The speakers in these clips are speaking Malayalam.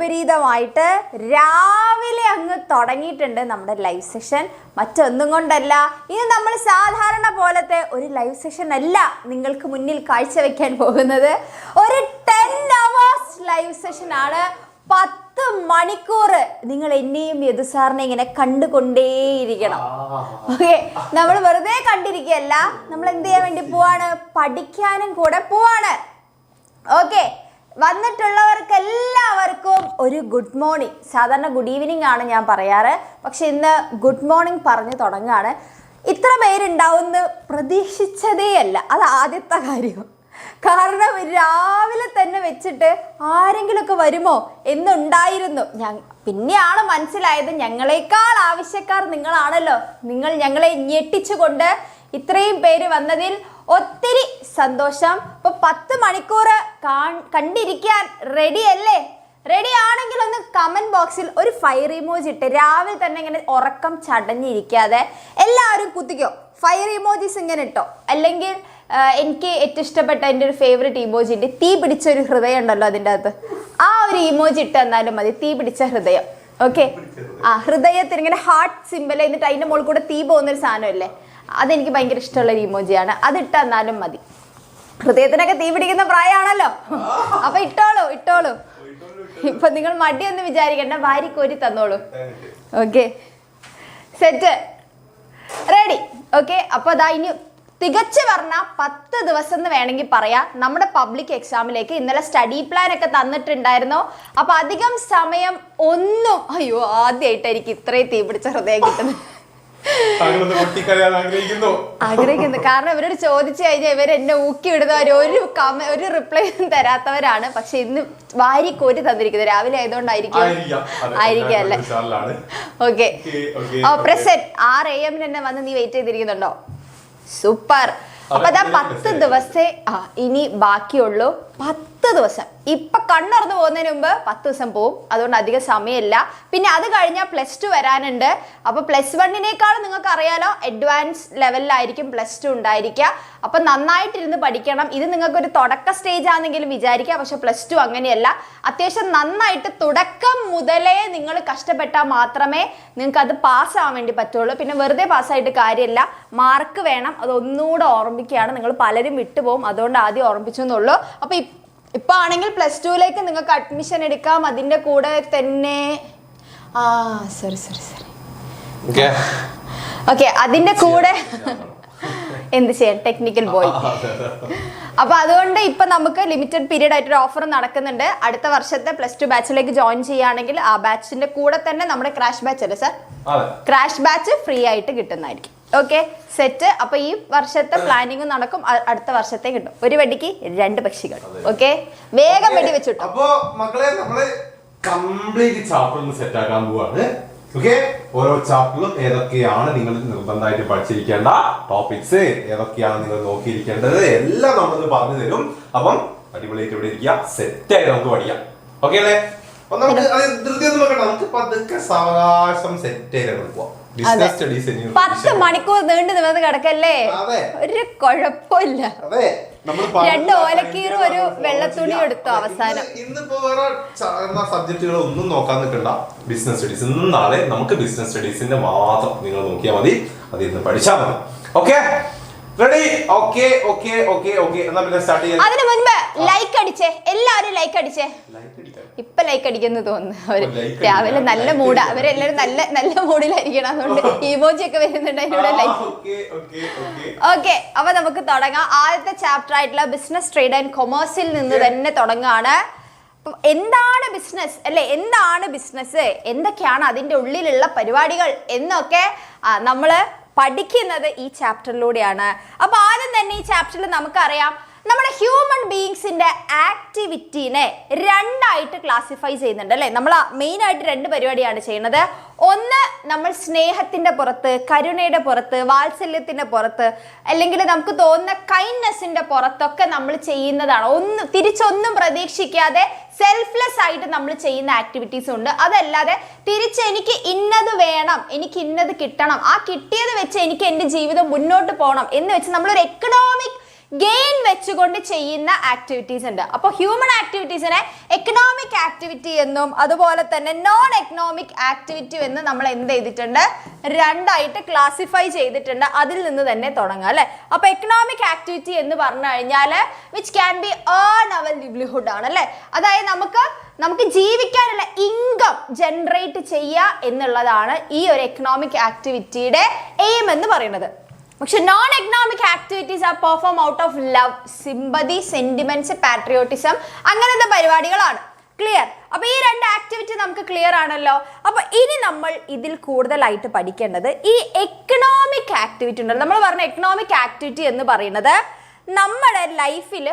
വിപരീതമായിട്ട് രാവിലെ അങ്ങ് തുടങ്ങിയിട്ടുണ്ട് നമ്മുടെ ലൈവ് സെഷൻ. മറ്റൊന്നും കൊണ്ടല്ല, ഇത് നമ്മൾ സാധാരണ പോലത്തെ ഒരു ലൈവ് സെഷൻ അല്ല നിങ്ങൾക്ക് മുന്നിൽ കാഴ്ചവെക്കാൻ പോകുന്നത്. ഒരു 10 hours ലൈവ് സെഷൻ ആണ്. 10 മണിക്കൂർ നിങ്ങൾ എന്നെയും യദു സാറിനെ ഇങ്ങനെ കണ്ടുകൊണ്ടേയിരിക്കണം. ഓക്കെ, നമ്മൾ വെറുതെ കണ്ടിരിക്കുകയല്ല, നമ്മൾ എന്ത് ചെയ്യാൻ വേണ്ടി പോവാണ്? പഠിക്കാനും കൂടെ പോവാണ്. ഓക്കെ, വന്നിട്ടുള്ളവർക്ക് എല്ലാവർക്കും ഒരു ഗുഡ് മോർണിംഗ്. സാധാരണ ഗുഡ് ഈവനിങ് ആണ് ഞാൻ പറയാറ്, പക്ഷെ ഇന്ന് ഗുഡ് മോർണിംഗ് പറഞ്ഞു തുടങ്ങുകയാണ്. ഇത്ര പേരുണ്ടാവുമെന്ന് പ്രതീക്ഷിച്ചതേ അല്ല, അത് ആദ്യത്തെ കാര്യം. കാരണം രാവിലെ തന്നെ വെച്ചിട്ട് ആരെങ്കിലുമൊക്കെ വരുമോ എന്നുണ്ടായിരുന്നു. പിന്നെയാണ് മനസ്സിലായത് ഞങ്ങളെക്കാൾ ആവശ്യക്കാർ നിങ്ങളാണല്ലോ. നിങ്ങൾ ഞങ്ങളെ ഞെട്ടിച്ചുകൊണ്ട് ഇത്രയും പേര് വന്നതിൽ ഒത്തിരി സന്തോഷം. അപ്പോൾ 10 മണിക്കൂർ കണ്ടിരിക്കാൻ റെഡി അല്ലേ? റെഡി ആണെങ്കിൽ ഒന്ന് കമൻറ്റ് ബോക്സിൽ ഒരു ഫയർ ഇമോജി ഇട്ട്, രാവിലെ തന്നെ ഇങ്ങനെ ഉറക്കം ചടഞ്ഞിരിക്കാതെ എല്ലാവരും കുത്തിക്കോ. ഫയർ ഇമോജീസ് ഇങ്ങനെ ഇട്ടോ. അല്ലെങ്കിൽ എനിക്ക് ഏറ്റവും ഇഷ്ടപ്പെട്ട എൻ്റെ ഒരു ഫേവറേറ്റ് ഇമോജി ഉണ്ട്, തീ പിടിച്ചൊരു ഹൃദയം ഉണ്ടല്ലോ അതിൻ്റെ അകത്ത്, ആ ഒരു ഇമോജി ഇട്ട് തന്നാലും മതി. തീ പിടിച്ച ഹൃദയം. ഓക്കെ, ഹൃദയത്തിന് ഇങ്ങനെ ഹാർട്ട് സിമ്പിൾ, എന്നിട്ട് അതിൻ്റെ മുകളിൽ കൂടെ തീ പോകുന്നൊരു സാധനമല്ലേ, അതെനിക്ക് ഭയങ്കര ഇഷ്ടമുള്ളൊരു ഇമോജിയാണ്. അതിട്ട് തന്നാലും മതി. ഹൃദയത്തിനൊക്കെ തീ പിടിക്കുന്ന പ്രായമാണല്ലോ, അപ്പൊ ഇട്ടോളൂ. ഇപ്പൊ നിങ്ങൾ മടിയൊന്നും വിചാരിക്കണ്ട, വാരി കോരി തന്നോളൂ. Okay, set, ready. ഓക്കെ, അപ്പൊ അതാ ഇനി തികച്ചു പറഞ്ഞാൽ 10 ദിവസം എന്ന് വേണമെങ്കിൽ പറയാം. നമ്മുടെ പബ്ലിക് എക്സാമിലേക്ക് ഇന്നലെ സ്റ്റഡി പ്ലാൻ ഒക്കെ തന്നിട്ടുണ്ടായിരുന്നു. അപ്പൊ അധികം സമയം ഒന്നും, അയ്യോ ആദ്യമായിട്ടായിരിക്കും ഇത്രയും തീ പിടിച്ച ഹൃദയം കിട്ടുന്നത്. ആഗ്രഹിക്കുന്നു, കാരണം ഇവരോട് ചോദിച്ചു കഴിഞ്ഞാൽ ഇവർ എന്നെ ഊക്കി വിടുന്നവർ ഒരു റിപ്ലൈ തരാത്തവരാണ്. പക്ഷെ ഇന്ന് വാരി കോരി തന്നിരിക്കുന്നത് രാവിലെ ആയതുകൊണ്ടായിരിക്കും അല്ലേ? ഓക്കെ, പ്രസന്റ് 6 AM തന്നെ വന്ന് നീ വെയിറ്റ് ചെയ്തിരിക്കുന്നുണ്ടോ? സൂപ്പർ. അപ്പൊ അതാ 10 ദിവസേ ഇനി ബാക്കിയുള്ളൂ. 10 ദിവസം ഇപ്പൊ കണ്ണുറന്ന് പോകുന്നതിന് മുമ്പ് 10 ദിവസം പോവും. അതുകൊണ്ട് അധികം സമയമില്ല. പിന്നെ അത് കഴിഞ്ഞാൽ +2 വരാനുണ്ട്. അപ്പൊ +1 നിങ്ങൾക്ക് അറിയാലോ, അഡ്വാൻസ് ലെവലിലായിരിക്കും +2 ഉണ്ടായിരിക്കുക. അപ്പൊ നന്നായിട്ടിരുന്ന് പഠിക്കണം. ഇത് നിങ്ങൾക്ക് ഒരു തുടക്ക സ്റ്റേജ് ആണെങ്കിലും വിചാരിക്കുക, പക്ഷെ +2 അങ്ങനെയല്ല. അത്യാവശ്യം നന്നായിട്ട് തുടക്കം മുതലേ നിങ്ങൾ കഷ്ടപ്പെട്ടാൽ മാത്രമേ നിങ്ങൾക്ക് അത് പാസ്സാവാൻ വേണ്ടി പറ്റുള്ളൂ. പിന്നെ വെറുതെ പാസ്സായിട്ട് കാര്യമില്ല, മാർക്ക് വേണം. അതൊന്നുകൂടെ ഓർമ്മിക്കുകയാണ്. നിങ്ങൾ പലരും വിട്ടുപോകും, അതുകൊണ്ട് ആദ്യം ഓർമ്മിച്ചെന്നുള്ളൂ. അപ്പൊ ഇപ്പൊ ആണെങ്കിൽ +2ലേക്ക് നിങ്ങൾക്ക് അഡ്മിഷൻ എടുക്കാം. അതിന്റെ കൂടെ തന്നെ ഓക്കെ, അതിന്റെ കൂടെ എന്ത് ചെയ്യാൻ, ടെക്നിക്കൽ പോയി. അപ്പൊ അതുകൊണ്ട് ഇപ്പൊ നമുക്ക് ലിമിറ്റഡ് പീരീഡ് ആയിട്ടൊരു ഓഫർ നടക്കുന്നുണ്ട്. അടുത്ത വർഷത്തെ +2 ബാച്ചിലേക്ക് ജോയിൻ ചെയ്യുകയാണെങ്കിൽ ആ ബാച്ചിന്റെ കൂടെ തന്നെ നമ്മുടെ ക്രാഷ് ബാച്ച് അല്ലേ സാർ, ക്രാഷ് ബാച്ച് ഫ്രീ ആയിട്ട് കിട്ടുന്നതായിരിക്കും. Okay, set. അപ്പൊ ഈ വർഷത്തെ പ്ലാനിങ് നടക്കും, അടുത്ത വർഷത്തെ കിട്ടും. ഒരു വെടിക്ക് 2 പക്ഷികൾ. ഓക്കെ, വേഗം വെടി വെച്ചിട്ടു. അപ്പൊ മക്കളെ, നമ്മള് കംപ്ലീറ്റ് ചാപ്റ്റർ സെറ്റ് ആക്കാൻ പോവാണ്. ഓക്കെ, ഓരോ ചാപ്റ്ററിലും ഏതൊക്കെയാണ് നിങ്ങൾ നിർബന്ധമായിട്ട് പഠിച്ചിരിക്കേണ്ട ടോപ്പിക്സ്, ഏതൊക്കെയാണ് നിങ്ങൾ നോക്കിയിരിക്കേണ്ടത്, എല്ലാം നമ്മൾ പറഞ്ഞു തരും. അപ്പം അടിപൊളിയായിട്ട് ഇവിടെ ഇരിക്കുക, സെറ്റ് ആയിട്ട് നമുക്ക് പഠിക്കാം. ഓക്കെ അല്ലേ? അപ്പൊ നമുക്ക് ധൃതി ഒന്നും നോക്കണ്ട, നമുക്ക് പതുക്കെ സാവകാശം സെറ്റ് ആയിട്ട് പോവാം. 10 മണിക്കൂർ നീണ്ടു നിവർന്ന് കിടക്കല്ലേ, ഒരു കുഴപ്പമില്ല. 2 ഓലക്കീറും ഒരു വെള്ളത്തുണി എടുത്തു അവസാനം. ഇന്നിപ്പോ വേറെ സബ്ജക്റ്റുകൾ ഒന്നും നോക്കാൻ നിൽക്കണ്ട. ബിസിനസ് സ്റ്റഡീസ് ഇന്നും നാളെ നമുക്ക് ബിസിനസ് സ്റ്റഡീസിന്റെ മാത്രം നിങ്ങൾ നോക്കിയാൽ മതി, അതിൽ നിന്ന് പഠിച്ചാൽ മതി. Okay, ready? Okay okay okay okay, എന്നാ പിന്നെ സ്റ്റാർട്ട് ചെയ്യാം. അതിനു മുൻപ് ലൈക്ക് അടിച്ചേ, എല്ലാവരും ലൈക്ക് അടിച്ചേ. ഇപ്പൊ ലൈക്ക് അടിക്കുന്നു തോന്നുന്നു. അവര് രാവിലെ നല്ല മൂഡ്, അവരെല്ലാരും നല്ല മൂഡിലായിരിക്കണം. അതുകൊണ്ട് ഇമോജി ഒക്കെ വരുന്നുണ്ട് അതിലൂടെ ലൈക്ക്. ഓക്കെ, അപ്പൊ നമുക്ക് തുടങ്ങാം. ആദ്യത്തെ ചാപ്റ്റർ ആയിട്ടുള്ള ബിസിനസ്, ട്രേഡ് ആൻഡ് കൊമേഴ്സിൽ നിന്ന് തന്നെ തുടങ്ങുകയാണ്. എന്താണ് ബിസിനസ് അല്ലെ, എന്താണ് ബിസിനസ്, എന്തൊക്കെയാണ് അതിന്റെ ഉള്ളിലുള്ള പരിപാടികൾ എന്നൊക്കെ നമ്മള് പഠിക്കുന്നത് ഈ ചാപ്റ്ററിലൂടെയാണ്. അപ്പൊ ആദ്യം തന്നെ ഈ ചാപ്റ്ററിൽ നമുക്കറിയാം, നമ്മുടെ ഹ്യൂമൻ ബീയിങ്സിന്റെ ആക്ടിവിറ്റീനെ 2 ആയിട്ട് ക്ലാസിഫൈ ചെയ്യുന്നുണ്ട് അല്ലേ. നമ്മൾ മെയിൻ ആയിട്ട് 2 പരിപാടിയാണ് ചെയ്യുന്നത്. ഒന്ന്, നമ്മൾ സ്നേഹത്തിന്റെ പുറത്ത്, കരുണയുടെ പുറത്ത്, വാത്സല്യത്തിന്റെ പുറത്ത്, അല്ലെങ്കിൽ നമുക്ക് തോന്നുന്ന കൈൻഡ്നെസിന്റെ പുറത്തൊക്കെ നമ്മൾ ചെയ്യുന്നതാണ്. തിരിച്ചൊന്നും പ്രതീക്ഷിക്കാതെ സെൽഫ്ലെസ് ആയിട്ട് നമ്മൾ ചെയ്യുന്ന ആക്ടിവിറ്റീസ് ഉണ്ട്. അതല്ലാതെ തിരിച്ച് എനിക്ക് ഇന്നത് വേണം, എനിക്ക് ഇന്നത് കിട്ടണം, ആ കിട്ടിയത് വെച്ച് എനിക്ക് എൻ്റെ ജീവിതം മുന്നോട്ട് പോകണം എന്ന് വെച്ച് നമ്മളൊരു എക്കണോമിക് ഗെയിൻ വെച്ചുകൊണ്ട് ചെയ്യുന്ന ആക്ടിവിറ്റീസ് ഉണ്ട്. അപ്പോൾ ഹ്യൂമൻ ആക്ടിവിറ്റീസിനെ എക്കണോമിക് ആക്ടിവിറ്റി എന്നും അതുപോലെ തന്നെ നോൺ എക്കണോമിക് ആക്ടിവിറ്റി എന്ന് നമ്മൾ എന്ത് ചെയ്തിട്ടുണ്ട്, രണ്ടായിട്ട് ക്ലാസിഫൈ ചെയ്തിട്ടുണ്ട്. അതിൽ നിന്ന് തന്നെ തുടങ്ങാം അല്ലെ. അപ്പൊ എക്കണോമിക് ആക്ടിവിറ്റി എന്ന് പറഞ്ഞു കഴിഞ്ഞാൽ വിച്ച് ക്യാൻ ബി ഏൺ അവർ ലിവ്ലിഹുഡ് ആണ് അല്ലെ. അതായത് നമുക്ക് ജീവിക്കാനുള്ള ഇൻകം ജനറേറ്റ് ചെയ്യുക എന്നുള്ളതാണ് ഈ ഒരു എക്കണോമിക് ആക്ടിവിറ്റിയുടെ എയിം എന്ന് പറയുന്നത്. പക്ഷെ non economic activities are perform out of love, sympathy, sentiments, patriotism അങ്ങനത്തെ പരിപാടികളാണ്. ക്ലിയർ? അപ്പൊ ഈ രണ്ട് ആക്ടിവിറ്റി നമുക്ക് ക്ലിയർ ആണല്ലോ. അപ്പൊ ഇനി നമ്മൾ ഇതിൽ കൂടുതലായിട്ട് പഠിക്കേണ്ടത് ഈ എക്കണോമിക് ആക്ടിവിറ്റി ഉണ്ടല്ലോ. നമ്മൾ പറഞ്ഞ എക്കണോമിക് ആക്ടിവിറ്റി എന്ന് പറയുന്നത് നമ്മുടെ ലൈഫിൽ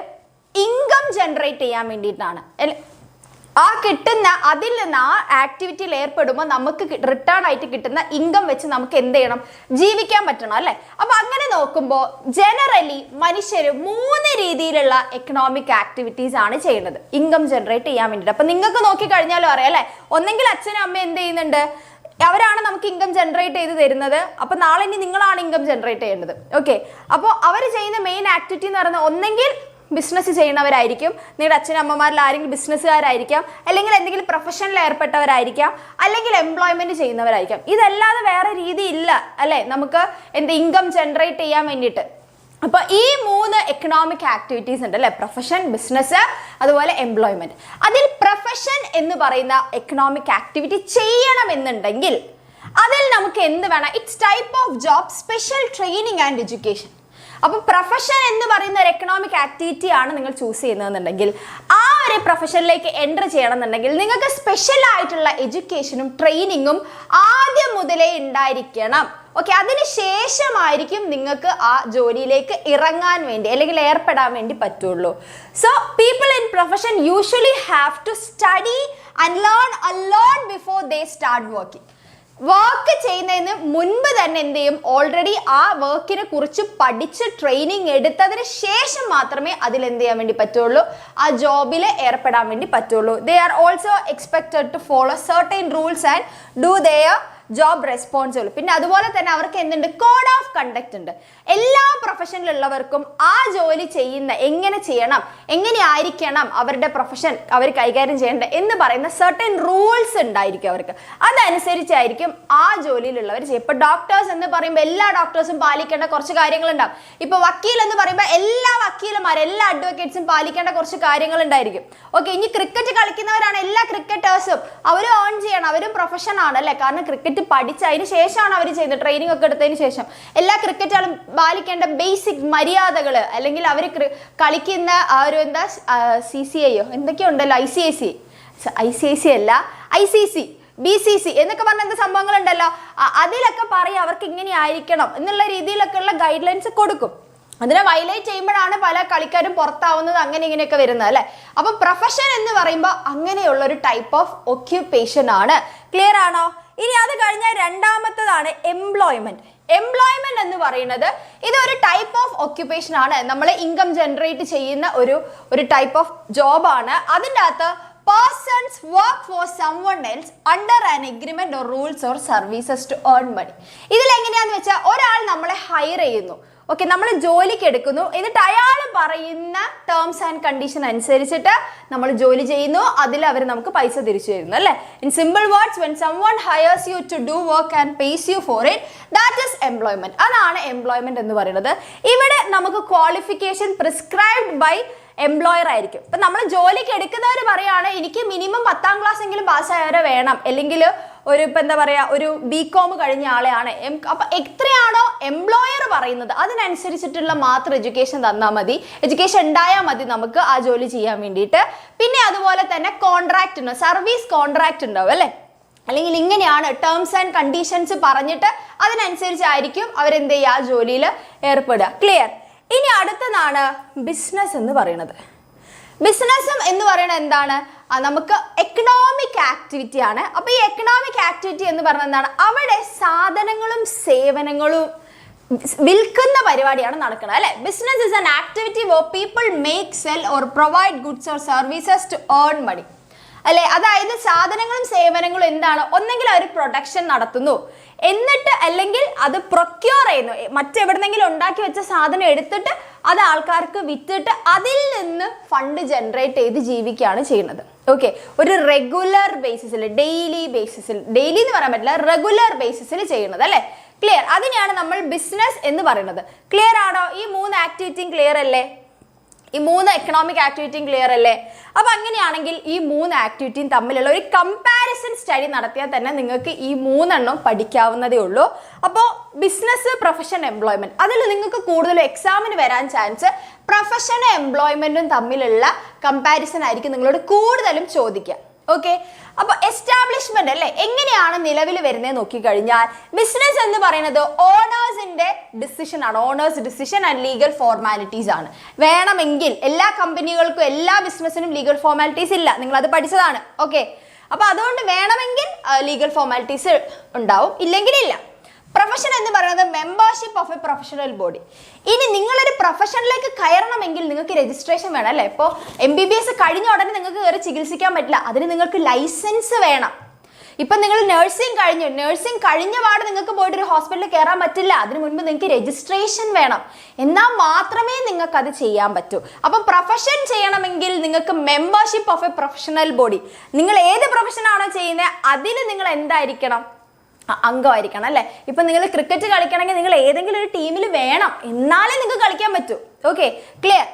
ഇൻകം ജനറേറ്റ് ചെയ്യാൻ വേണ്ടിയിട്ടാണ്. ആ കിട്ടുന്ന അതിൽ നിന്ന് ആ ആക്ടിവിറ്റിയിൽ ഏർപ്പെടുമ്പോൾ നമുക്ക് റിട്ടേൺ ആയിട്ട് കിട്ടുന്ന ഇൻകം വെച്ച് നമുക്ക് എന്ത് ചെയ്യണം, ജീവിക്കാൻ പറ്റണം അല്ലെ. അപ്പൊ അങ്ങനെ നോക്കുമ്പോൾ ജനറലി മനുഷ്യർ 3 രീതിയിലുള്ള എക്കണോമിക് ആക്ടിവിറ്റീസ് ആണ് ചെയ്യുന്നത് ഇൻകം ജനറേറ്റ് ചെയ്യാൻ വേണ്ടിയിട്ട്. അപ്പൊ നിങ്ങൾക്ക് നോക്കിക്കഴിഞ്ഞാലും അറിയാം അല്ലെ. ഒന്നെങ്കിൽ അച്ഛനും അമ്മയും എന്ത് ചെയ്യുന്നുണ്ട്, അവരാണ് നമുക്ക് ഇൻകം ജനറേറ്റ് ചെയ്ത് തരുന്നത്. അപ്പൊ നാളെ ഇനി നിങ്ങളാണ് ഇൻകം ജനറേറ്റ് ചെയ്യേണ്ടത്. ഓക്കെ, അപ്പോൾ അവർ ചെയ്യുന്ന മെയിൻ ആക്ടിവിറ്റി എന്ന് പറയുന്നത് ഒന്നെങ്കിൽ ബിസിനസ് ചെയ്യുന്നവരായിരിക്കും, നിങ്ങളുടെ അച്ഛനമ്മമാരിൽ ആരെങ്കിലും ബിസിനസ്സുകാരായിരിക്കാം, അല്ലെങ്കിൽ എന്തെങ്കിലും പ്രൊഫഷനിൽ ഏർപ്പെട്ടവരായിരിക്കാം, അല്ലെങ്കിൽ എംപ്ലോയ്മെന്റ് ചെയ്യുന്നവരായിരിക്കാം. ഇതല്ലാതെ വേറെ രീതി ഇല്ല അല്ലെ നമുക്ക് ഇൻകം ജനറേറ്റ് ചെയ്യാൻ വേണ്ടിയിട്ട്. അപ്പൊ ഈ 3 എക്കണോമിക് ആക്ടിവിറ്റീസ് ഉണ്ട് അല്ലെ, പ്രൊഫഷൻ, ബിസിനസ്, അതുപോലെ എംപ്ലോയ്മെന്റ്. അതിൽ പ്രൊഫഷൻ എന്ന് പറയുന്ന എക്കണോമിക് ആക്ടിവിറ്റി ചെയ്യണമെന്നുണ്ടെങ്കിൽ അതിൽ നമുക്ക് എന്ത് വേണം, it's type of job, special training and education. അപ്പൊ പ്രൊഫഷൻ എന്ന് പറയുന്ന ഒരു എക്കണോമിക് ആക്ടിവിറ്റി ആണ് നിങ്ങൾ ചൂസ് ചെയ്യുന്നതെന്നുണ്ടെങ്കിൽ ആ ഒരു പ്രൊഫഷനിലേക്ക് എൻ്റർ ചെയ്യണമെന്നുണ്ടെങ്കിൽ നിങ്ങൾക്ക് സ്പെഷ്യൽ ആയിട്ടുള്ള എഡ്യൂക്കേഷനും ട്രെയിനിങ്ങും ആദ്യം മുതലേ ഉണ്ടായിരിക്കണം. ഓക്കെ, അതിനുശേഷമായിരിക്കും നിങ്ങൾക്ക് ആ ജോലിയിലേക്ക് ഇറങ്ങാൻ വേണ്ടി അല്ലെങ്കിൽ ഏർപ്പെടാൻ വേണ്ടി പറ്റുള്ളൂ. So people in profession usually have to study and learn a lot before they start working. Work ചെയ്യുന്നതിന് മുൻപ് തന്നെ എന്ത് ചെയ്യും, ഓൾറെഡി ആ വർക്കിനെ കുറിച്ച് പഠിച്ച് ട്രെയിനിങ് എടുത്തതിന് ശേഷം മാത്രമേ അതിൽ എന്ത് ചെയ്യാൻ വേണ്ടി പറ്റുള്ളൂ, ആ ജോബിൽ ഏർപ്പെടാൻ വേണ്ടി പറ്റുള്ളൂ. They are also expected to follow certain rules and do their job responsible. പിന്നെ അതുപോലെ തന്നെ അവർക്ക് എന്തുണ്ട്, കോഡ് ഓഫ് കണ്ടക്ട് ഉണ്ട്. എല്ലാ പ്രൊഫഷനിലുള്ളവർക്കും ആ ജോലി ചെയ്യുന്ന എങ്ങനെ ചെയ്യണം, എങ്ങനെയായിരിക്കണം അവരുടെ പ്രൊഫഷൻ അവർ കൈകാര്യം ചെയ്യേണ്ടത് എന്ന് പറയുന്ന സർട്ടൻ റൂൾസ് ഉണ്ടായിരിക്കും അവർക്ക്. അതനുസരിച്ചായിരിക്കും ആ ജോലിയിലുള്ളവർ ചെയ്യും. ഇപ്പൊ ഡോക്ടേഴ്സ് എന്ന് പറയുമ്പോൾ എല്ലാ ഡോക്ടേഴ്സും പാലിക്കേണ്ട കുറച്ച് കാര്യങ്ങളുണ്ടാവും. ഇപ്പൊ വക്കീൽ എന്ന് പറയുമ്പോൾ എല്ലാ വക്കീലന്മാരും എല്ലാ അഡ്വക്കേറ്റ്സും പാലിക്കേണ്ട കുറച്ച് കാര്യങ്ങൾ ഉണ്ടായിരിക്കും. ഓക്കെ, ഇനി ക്രിക്കറ്റ് കളിക്കുന്നവരാണ് എല്ലാ ക്രിക്കറ്റേഴ്സും, അവരും ഏൺ ചെയ്യണം, അവരും പ്രൊഫഷൻ ആണ് അല്ലെ. കാരണം ക്രിക്കറ്റ് പഠിച്ചതിന് ശേഷമാണ് അവർ ചെയ്യുന്നത്, ട്രെയിനിങ് ഒക്കെ എടുത്തതിന് ശേഷം. എല്ലാ ക്രിക്കറ്റുകളും പാലിക്കേണ്ട ബേസിക് മര്യാദകൾ, അല്ലെങ്കിൽ അവർ കളിക്കുന്ന ആ ഒരു എന്താ CCIയോ എന്തൊക്കെയോ ഉണ്ടല്ലോ, ICIC അല്ല ICC BCC എന്നൊക്കെ പറഞ്ഞ എന്ത് സംഭവങ്ങളുണ്ടല്ലോ, അതിലൊക്കെ പറയും അവർക്ക് ഇങ്ങനെ ആയിരിക്കണം എന്നുള്ള രീതിയിലൊക്കെ ഉള്ള ഗൈഡ് ലൈൻസ് കൊടുക്കും. അതിനെ വയലേറ്റ് ചെയ്യുമ്പോഴാണ് പല കളിക്കാരും പുറത്താവുന്നത്, അങ്ങനെ ഇങ്ങനെയൊക്കെ വരുന്നത് അല്ലെ. അപ്പൊ പ്രൊഫഷൻ എന്ന് പറയുമ്പോൾ അങ്ങനെയുള്ള ഒരു ടൈപ്പ് ഓഫ് ഒക്യുപ്പേഷൻ ആണ്. ക്ലിയർ ആണോ? ഇനി അത് കഴിഞ്ഞാൽ രണ്ടാമത്തതാണ് എംപ്ലോയ്മെന്റ്. എംപ്ലോയ്മെന്റ് എന്ന് പറയുന്നത് ഇതൊരു ടൈപ്പ് ഓഫ് ഒക്യുപ്പേഷൻ ആണ്. നമ്മൾ ഇൻകം ജനറേറ്റ് ചെയ്യുന്ന ഒരു ടൈപ്പ് ഓഫ് ജോബാണ്. അതിൻ്റെ അകത്ത് persons work for someone else under an agreement or rules or services to earn money. ഇതിൽ എങ്ങനെയാന്ന് വെച്ചാൽ ഒരാൾ നമ്മളെ ഹയർ ചെയ്യുന്നു, ഓക്കെ, നമ്മൾ ജോലിക്ക് എടുക്കുന്നു, എന്നിട്ട് അയാൾ പറയുന്ന ടേംസ് ആൻഡ് കണ്ടീഷൻ അനുസരിച്ചിട്ട് നമ്മൾ ജോലി ചെയ്യുന്നു, അതിൽ അവർ നമുക്ക് പൈസ തിരിച്ചു തരുന്നു അല്ലേ. In simple words, when someone hires you to do work and pays you for it, that is employment. അതാണ് എംപ്ലോയ്മെന്റ് എന്ന് പറയുന്നത്. ഇവിടെ നമുക്ക് ക്വാളിഫിക്കേഷൻ പ്രിസ്ക്രൈബ്ഡ് ബൈ എംപ്ലോയർ ആയിരിക്കും. ഇപ്പം നമ്മൾ ജോലിക്ക് എടുക്കുന്നവർ പറയുകയാണ് എനിക്ക് മിനിമം 10ാം ക്ലാസ് എങ്കിലും പാസ്സായവരെ വേണം, അല്ലെങ്കിൽ ഇപ്പം എന്താ പറയുക ഒരു BCom കഴിഞ്ഞ ആളെയാണ്. അപ്പം എത്രയാണോ എംപ്ലോയർ പറയുന്നത് അതിനനുസരിച്ചിട്ടുള്ള മാത്രം എഡ്യൂക്കേഷൻ തന്നാൽ മതി, എഡ്യൂക്കേഷൻ ഉണ്ടായാൽ മതി നമുക്ക് ആ ജോലി ചെയ്യാൻ വേണ്ടിയിട്ട്. പിന്നെ അതുപോലെ തന്നെ കോൺട്രാക്റ്റ് ഉണ്ടാവും, സർവീസ് കോൺട്രാക്റ്റ് ഉണ്ടാവും അല്ലേ. അല്ലെങ്കിൽ ഇങ്ങനെയാണ് ടേംസ് ആൻഡ് കണ്ടീഷൻസ് പറഞ്ഞിട്ട് അതിനനുസരിച്ചായിരിക്കും അവരെന്ത് ചെയ്യുക, ആ ജോലിയിൽ ഏർപ്പെടുക. ക്ലിയർ? ഇനി അടുത്തതാണ് ബിസിനസ് എന്ന് പറയുന്നത്. ബിസിനസ്സും എന്ന് പറയുന്നത് എന്താണ്, നമുക്ക് എക്കണോമിക് ആക്ടിവിറ്റി ആണ്. അപ്പൊ ഈ എക്കണോമിക് ആക്ടിവിറ്റി എന്ന് പറയുന്നത് എന്താണ്, അവിടെ സാധനങ്ങളും സേവനങ്ങളും വിൽക്കുന്ന പരിപാടിയാണ് നടക്കുന്നത് അല്ലെ. Business is an activity where people make, sell or provide goods or services to earn money അല്ലെ. അതായത് സാധനങ്ങളും സേവനങ്ങളും എന്താണ്, ഒന്നെങ്കിൽ അവർ പ്രൊഡക്ഷൻ നടത്തുന്നു, എന്നിട്ട് അല്ലെങ്കിൽ അത് പ്രൊക്യൂർ ചെയ്യുന്നു, മറ്റെവിടെന്നെങ്കിലും ഉണ്ടാക്കി വെച്ച സാധനം എടുത്തിട്ട് അത് ആൾക്കാർക്ക് വിറ്റിട്ട് അതിൽ നിന്ന് ഫണ്ട് ജനറേറ്റ് ചെയ്ത് ജീവിക്കുകയാണ് ചെയ്യുന്നത്. ഓക്കെ, ഒരു റെഗുലർ ബേസിസിൽ, ഡെയിലി ബേസിസിൽ, ഡെയിലി എന്ന് പറയാൻ പറ്റില്ല, റെഗുലർ ബേസിസിൽ ചെയ്യുന്നത് അല്ലേ? ക്ലിയർ? അതിനെയാണ് നമ്മൾ ബിസിനസ് എന്ന് പറയുന്നത്. ക്ലിയർ ആണോ? ഈ 3 ആക്ടിവിറ്റിയും ക്ലിയർ അല്ലേ? ഈ 3 എക്കണോമിക് ആക്ടിവിറ്റിയും ക്ലിയർ അല്ലേ? അപ്പൊ അങ്ങനെയാണെങ്കിൽ ഈ 3 ആക്ടിവിറ്റിയും തമ്മിലുള്ള ഒരു കമ്പാരിസൺ സ്റ്റഡി നടത്തിയാൽ തന്നെ നിങ്ങൾക്ക് ഈ 3 എണ്ണം പഠിക്കാവുന്നതേ ഉള്ളൂ. അപ്പോൾ ബിസിനസ്, പ്രൊഫഷൻ, എംപ്ലോയ്മെന്റ്, അതിൽ നിങ്ങൾക്ക് കൂടുതൽ എക്സാമിന് വരാൻ ചാൻസ് പ്രൊഫഷനും എംപ്ലോയ്മെന്റും തമ്മിലുള്ള കമ്പാരിസൺ ആയിരിക്കും നിങ്ങളോട് കൂടുതലും ചോദിക്കുക. ഓക്കെ, അപ്പൊ എസ്റ്റാബ്ലിഷ്മെന്റ് അല്ലേ, എങ്ങനെയാണ് നിലവിൽ വരുന്നത് നോക്കിക്കഴിഞ്ഞാൽ ബിസിനസ് എന്ന് പറയുന്നത് ഓണേഴ്സിന്റെ ഡിസിഷൻ ആണ്. Owners decision and legal formalities ആണ്. വേണമെങ്കിൽ എല്ലാ കമ്പനികൾക്കും എല്ലാ ബിസിനസ്സിനും ലീഗൽ ഫോർമാലിറ്റീസ് ഇല്ല, നിങ്ങൾ അത് പഠിച്ചതാണ്. ഓക്കെ, അപ്പൊ അതുകൊണ്ട് വേണമെങ്കിൽ ലീഗൽ ഫോർമാലിറ്റീസ് ഉണ്ടാവും, ഇല്ലെങ്കിൽ ഇല്ല. പ്രൊഫഷൻ എന്ന് പറയുന്നത് membership of A professional body. ഇനി നിങ്ങളൊരു പ്രൊഫഷനിലേക്ക് കയറണമെങ്കിൽ നിങ്ങൾക്ക് രജിസ്ട്രേഷൻ വേണം അല്ലേ? ഇപ്പോൾ MBBS കഴിഞ്ഞ ഉടനെ നിങ്ങൾക്ക് കയറി ചികിത്സിക്കാൻ പറ്റില്ല, അതിന് നിങ്ങൾക്ക് ലൈസൻസ് വേണം. ഇപ്പം നിങ്ങൾ നഴ്സിംഗ് കഴിഞ്ഞ പാട് നിങ്ങൾക്ക് പോയിട്ട് ഒരു ഹോസ്പിറ്റലിൽ കയറാൻ പറ്റില്ല, അതിന് മുൻപ് നിങ്ങൾക്ക് രജിസ്ട്രേഷൻ വേണം, എന്നാൽ മാത്രമേ നിങ്ങൾക്ക് അത് ചെയ്യാൻ പറ്റൂ. അപ്പം പ്രൊഫഷൻ ചെയ്യണമെങ്കിൽ നിങ്ങൾക്ക് membership of A professional body, നിങ്ങൾ ഏത് പ്രൊഫഷനാണോ ചെയ്യുന്നത് അതിൽ നിങ്ങൾ എന്തായിരിക്കണം? അംഗമായിരിക്കണം അല്ലേ? ഇപ്പം നിങ്ങൾ ക്രിക്കറ്റ് കളിക്കണമെങ്കിൽ നിങ്ങൾ ഏതെങ്കിലും ഒരു ടീമിൽ വേണം, എന്നാലേ നിങ്ങൾക്ക് കളിക്കാൻ പറ്റൂ. Okay, clear?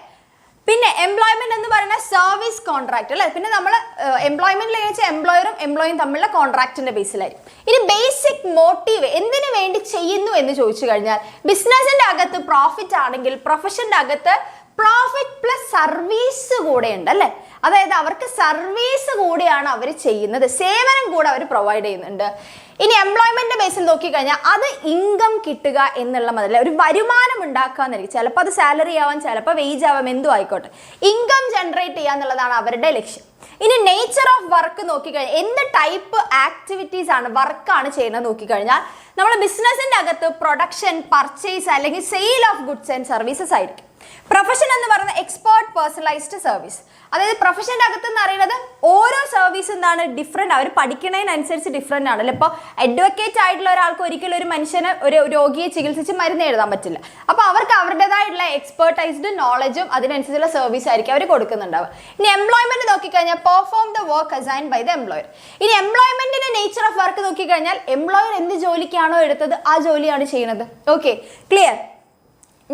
പിന്നെ എംപ്ലോയ്മെന്റ് എന്ന് പറയുന്ന സർവീസ് കോൺട്രാക്ട് അല്ലേ? പിന്നെ നമ്മൾ എംപ്ലോയ്മെന്റിൽ വെച്ചാൽ എംപ്ലോയറും എംപ്ലോയിയും തമ്മിലുള്ള കോൺട്രാക്റ്റിന്റെ ബേസിലായിരിക്കും. ഇനി ബേസിക് മോട്ടീവ് എന്തിനു വേണ്ടി ചെയ്യുന്നു എന്ന് ചോദിച്ചു കഴിഞ്ഞാൽ ബിസിനസിന്റെ അകത്ത് പ്രോഫിറ്റ് ആണെങ്കിൽ പ്രൊഫഷന്റെ അകത്ത് പ്രോഫിറ്റ് പ്ലസ് സർവീസ് കൂടെ ഉണ്ട് അല്ലേ? അതായത് അവർക്ക് സർവീസ് കൂടിയാണ് അവർ ചെയ്യുന്നത്, സേവനം കൂടെ അവർ പ്രൊവൈഡ് ചെയ്യുന്നുണ്ട്. ഇനി എംപ്ലോയ്മെന്റ് ബേസിൽ നോക്കിക്കഴിഞ്ഞാൽ അത് ഇൻകം കിട്ടുക എന്നുള്ള മുതല ഒരു വരുമാനം ഉണ്ടാക്കുക എന്നായിരിക്കും. ചിലപ്പോൾ അത് സാലറി ആവാം, ചിലപ്പോൾ വേജ് ആവാം, എന്തും ആയിക്കോട്ടെ, ഇൻകം ജനറേറ്റ് ചെയ്യുക എന്നുള്ളതാണ് അവരുടെ ലക്ഷ്യം. ഇനി നേച്ചർ ഓഫ് വർക്ക് നോക്കിക്കഴിഞ്ഞാൽ എന്ത് ടൈപ്പ് ആക്ടിവിറ്റീസ് ആണ്, വർക്കാണ് ചെയ്യുന്നത് നോക്കിക്കഴിഞ്ഞാൽ നമ്മൾ ബിസിനസിന്റെ അകത്ത് പ്രൊഡക്ഷൻ, പർച്ചേസ് അല്ലെങ്കിൽ sale of goods and services ആയിരിക്കും. പ്രൊഫഷൻ എന്ന് പറയുന്നത് എക്സ്പേർട്ട് പേഴ്സണലൈസ്ഡ് സർവീസ്. അതായത് പ്രൊഫഷന്റെ അകത്ത് എന്ന് പറയുന്നത് ഓരോ സർവീസ് എന്താണ് ഡിഫറെന്റ്, അവർ പഠിക്കുന്നതിനനുസരിച്ച് ഡിഫറെന്റ് ആണല്ലോ. ഇപ്പോൾ അഡ്വക്കേറ്റ് ആയിട്ടുള്ള ഒരാൾക്ക് ഒരിക്കലും ഒരു മനുഷ്യനെ, ഒരു രോഗിയെ ചികിത്സിച്ച് മരുന്ന് എഴുതാൻ പറ്റില്ല. അപ്പോൾ അവർക്ക് അവരുടേതായിട്ടുള്ള എക്സ്പേർട്ടൈസ്ഡ് നോളജും അതിനനുസരിച്ചുള്ള സർവീസ് ആയിരിക്കും അവർ കൊടുക്കുന്നുണ്ടാവുക. ഇനി എംപ്ലോയ്മെന്റ് നോക്കിക്കഴിഞ്ഞാൽ perform the work assigned by the employer. ഇനി എംപ്ലോയ്മെന്റിന്റെ നേച്ചർ ഓഫ് വർക്ക് നോക്കിക്കഴിഞ്ഞാൽ എംപ്ലോയർ എന്ത് ജോലിക്കാണോ എടുത്തത് ആ ജോലിയാണ് ചെയ്യുന്നത്. Okay, clear?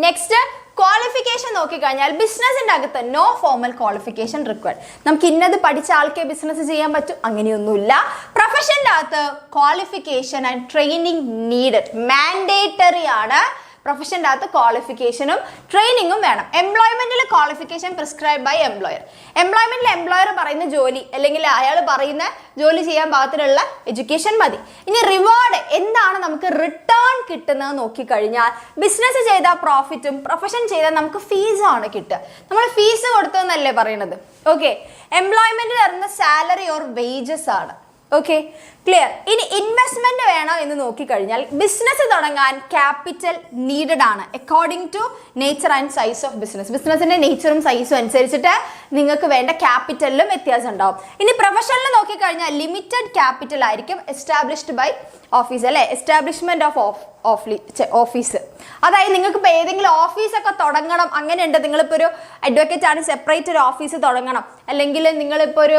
നെക്സ്റ്റ് ക്വാളിഫിക്കേഷൻ നോക്കിക്കഴിഞ്ഞാൽ ബിസിനസിന്റെ അകത്ത് നോ ഫോർമൽ ക്വാളിഫിക്കേഷൻ റിക്വയർഡ്. നമുക്ക് ഇന്നത് പഠിച്ച ആൾക്കേ ബിസിനസ് ചെയ്യാൻ പറ്റും, അങ്ങനെയൊന്നുമില്ല. പ്രൊഫഷന്റെ അകത്ത് qualification and training needed, mandatory ആണ്. പ്രൊഫഷൻ്റെ അകത്ത് ക്വാളിഫിക്കേഷനും ട്രെയിനിങ്ങും വേണം. എംപ്ലോയ്മെന്റിൽ ക്വാളിഫിക്കേഷൻ പ്രിസ്ക്രൈബ് ബൈ എംപ്ലോയർ. എംപ്ലോയ്മെന്റിൽ എംപ്ലോയർ പറയുന്ന ജോലി അല്ലെങ്കിൽ അയാൾ പറയുന്ന ജോലി ചെയ്യാൻ പാകത്തിലുള്ള എഡ്യൂക്കേഷൻ മതി. ഇനി റിവാർഡ് എന്താണ് നമുക്ക് റിട്ടേൺ കിട്ടുന്നത് നോക്കിക്കഴിഞ്ഞാൽ ബിസിനസ് ചെയ്താൽ പ്രോഫിറ്റും പ്രൊഫഷൻ ചെയ്താൽ നമുക്ക് ഫീസാണ് കിട്ടുക. നമ്മൾ ഫീസ് കൊടുത്തതെന്നല്ലേ പറയുന്നത്. ഓക്കെ, എംപ്ലോയ്മെന്റിൽ വരുന്ന സാലറി ഓർ വേജസ് ആണ്. Okay, clear? ഇനി ഇൻവെസ്റ്റ്മെന്റ് വേണോ എന്ന് നോക്കിക്കഴിഞ്ഞാൽ ബിസിനസ് തുടങ്ങാൻ ക്യാപിറ്റൽ നീഡഡ് ആണ് according to nature and size of business. ബിസിനസിന്റെ നേച്ചറും സൈസും അനുസരിച്ചിട്ട് നിങ്ങൾക്ക് വേണ്ട ക്യാപിറ്റലിലും വ്യത്യാസം ഉണ്ടാവും. ഇനി പ്രൊഫഷനിൽ നോക്കിക്കഴിഞ്ഞാൽ ലിമിറ്റഡ് ക്യാപിറ്റൽ ആയിരിക്കും എസ്റ്റാബ്ലിഷ്ഡ് ബൈ ഓഫീസ് അല്ലെ, എസ്റ്റാബ്ലിഷ്മെന്റ് ഓഫ് ഓഫീസ്. അതായത് നിങ്ങൾക്ക് ഇപ്പോൾ ഏതെങ്കിലും ഓഫീസൊക്കെ തുടങ്ങണം, അങ്ങനെയുണ്ട്. നിങ്ങളിപ്പോൾ ഒരു അഡ്വക്കേറ്റ് ആണ്, സെപ്പറേറ്റ് ഒരു ഓഫീസ് തുടങ്ങണം. അല്ലെങ്കിൽ നിങ്ങളിപ്പോൾ ഒരു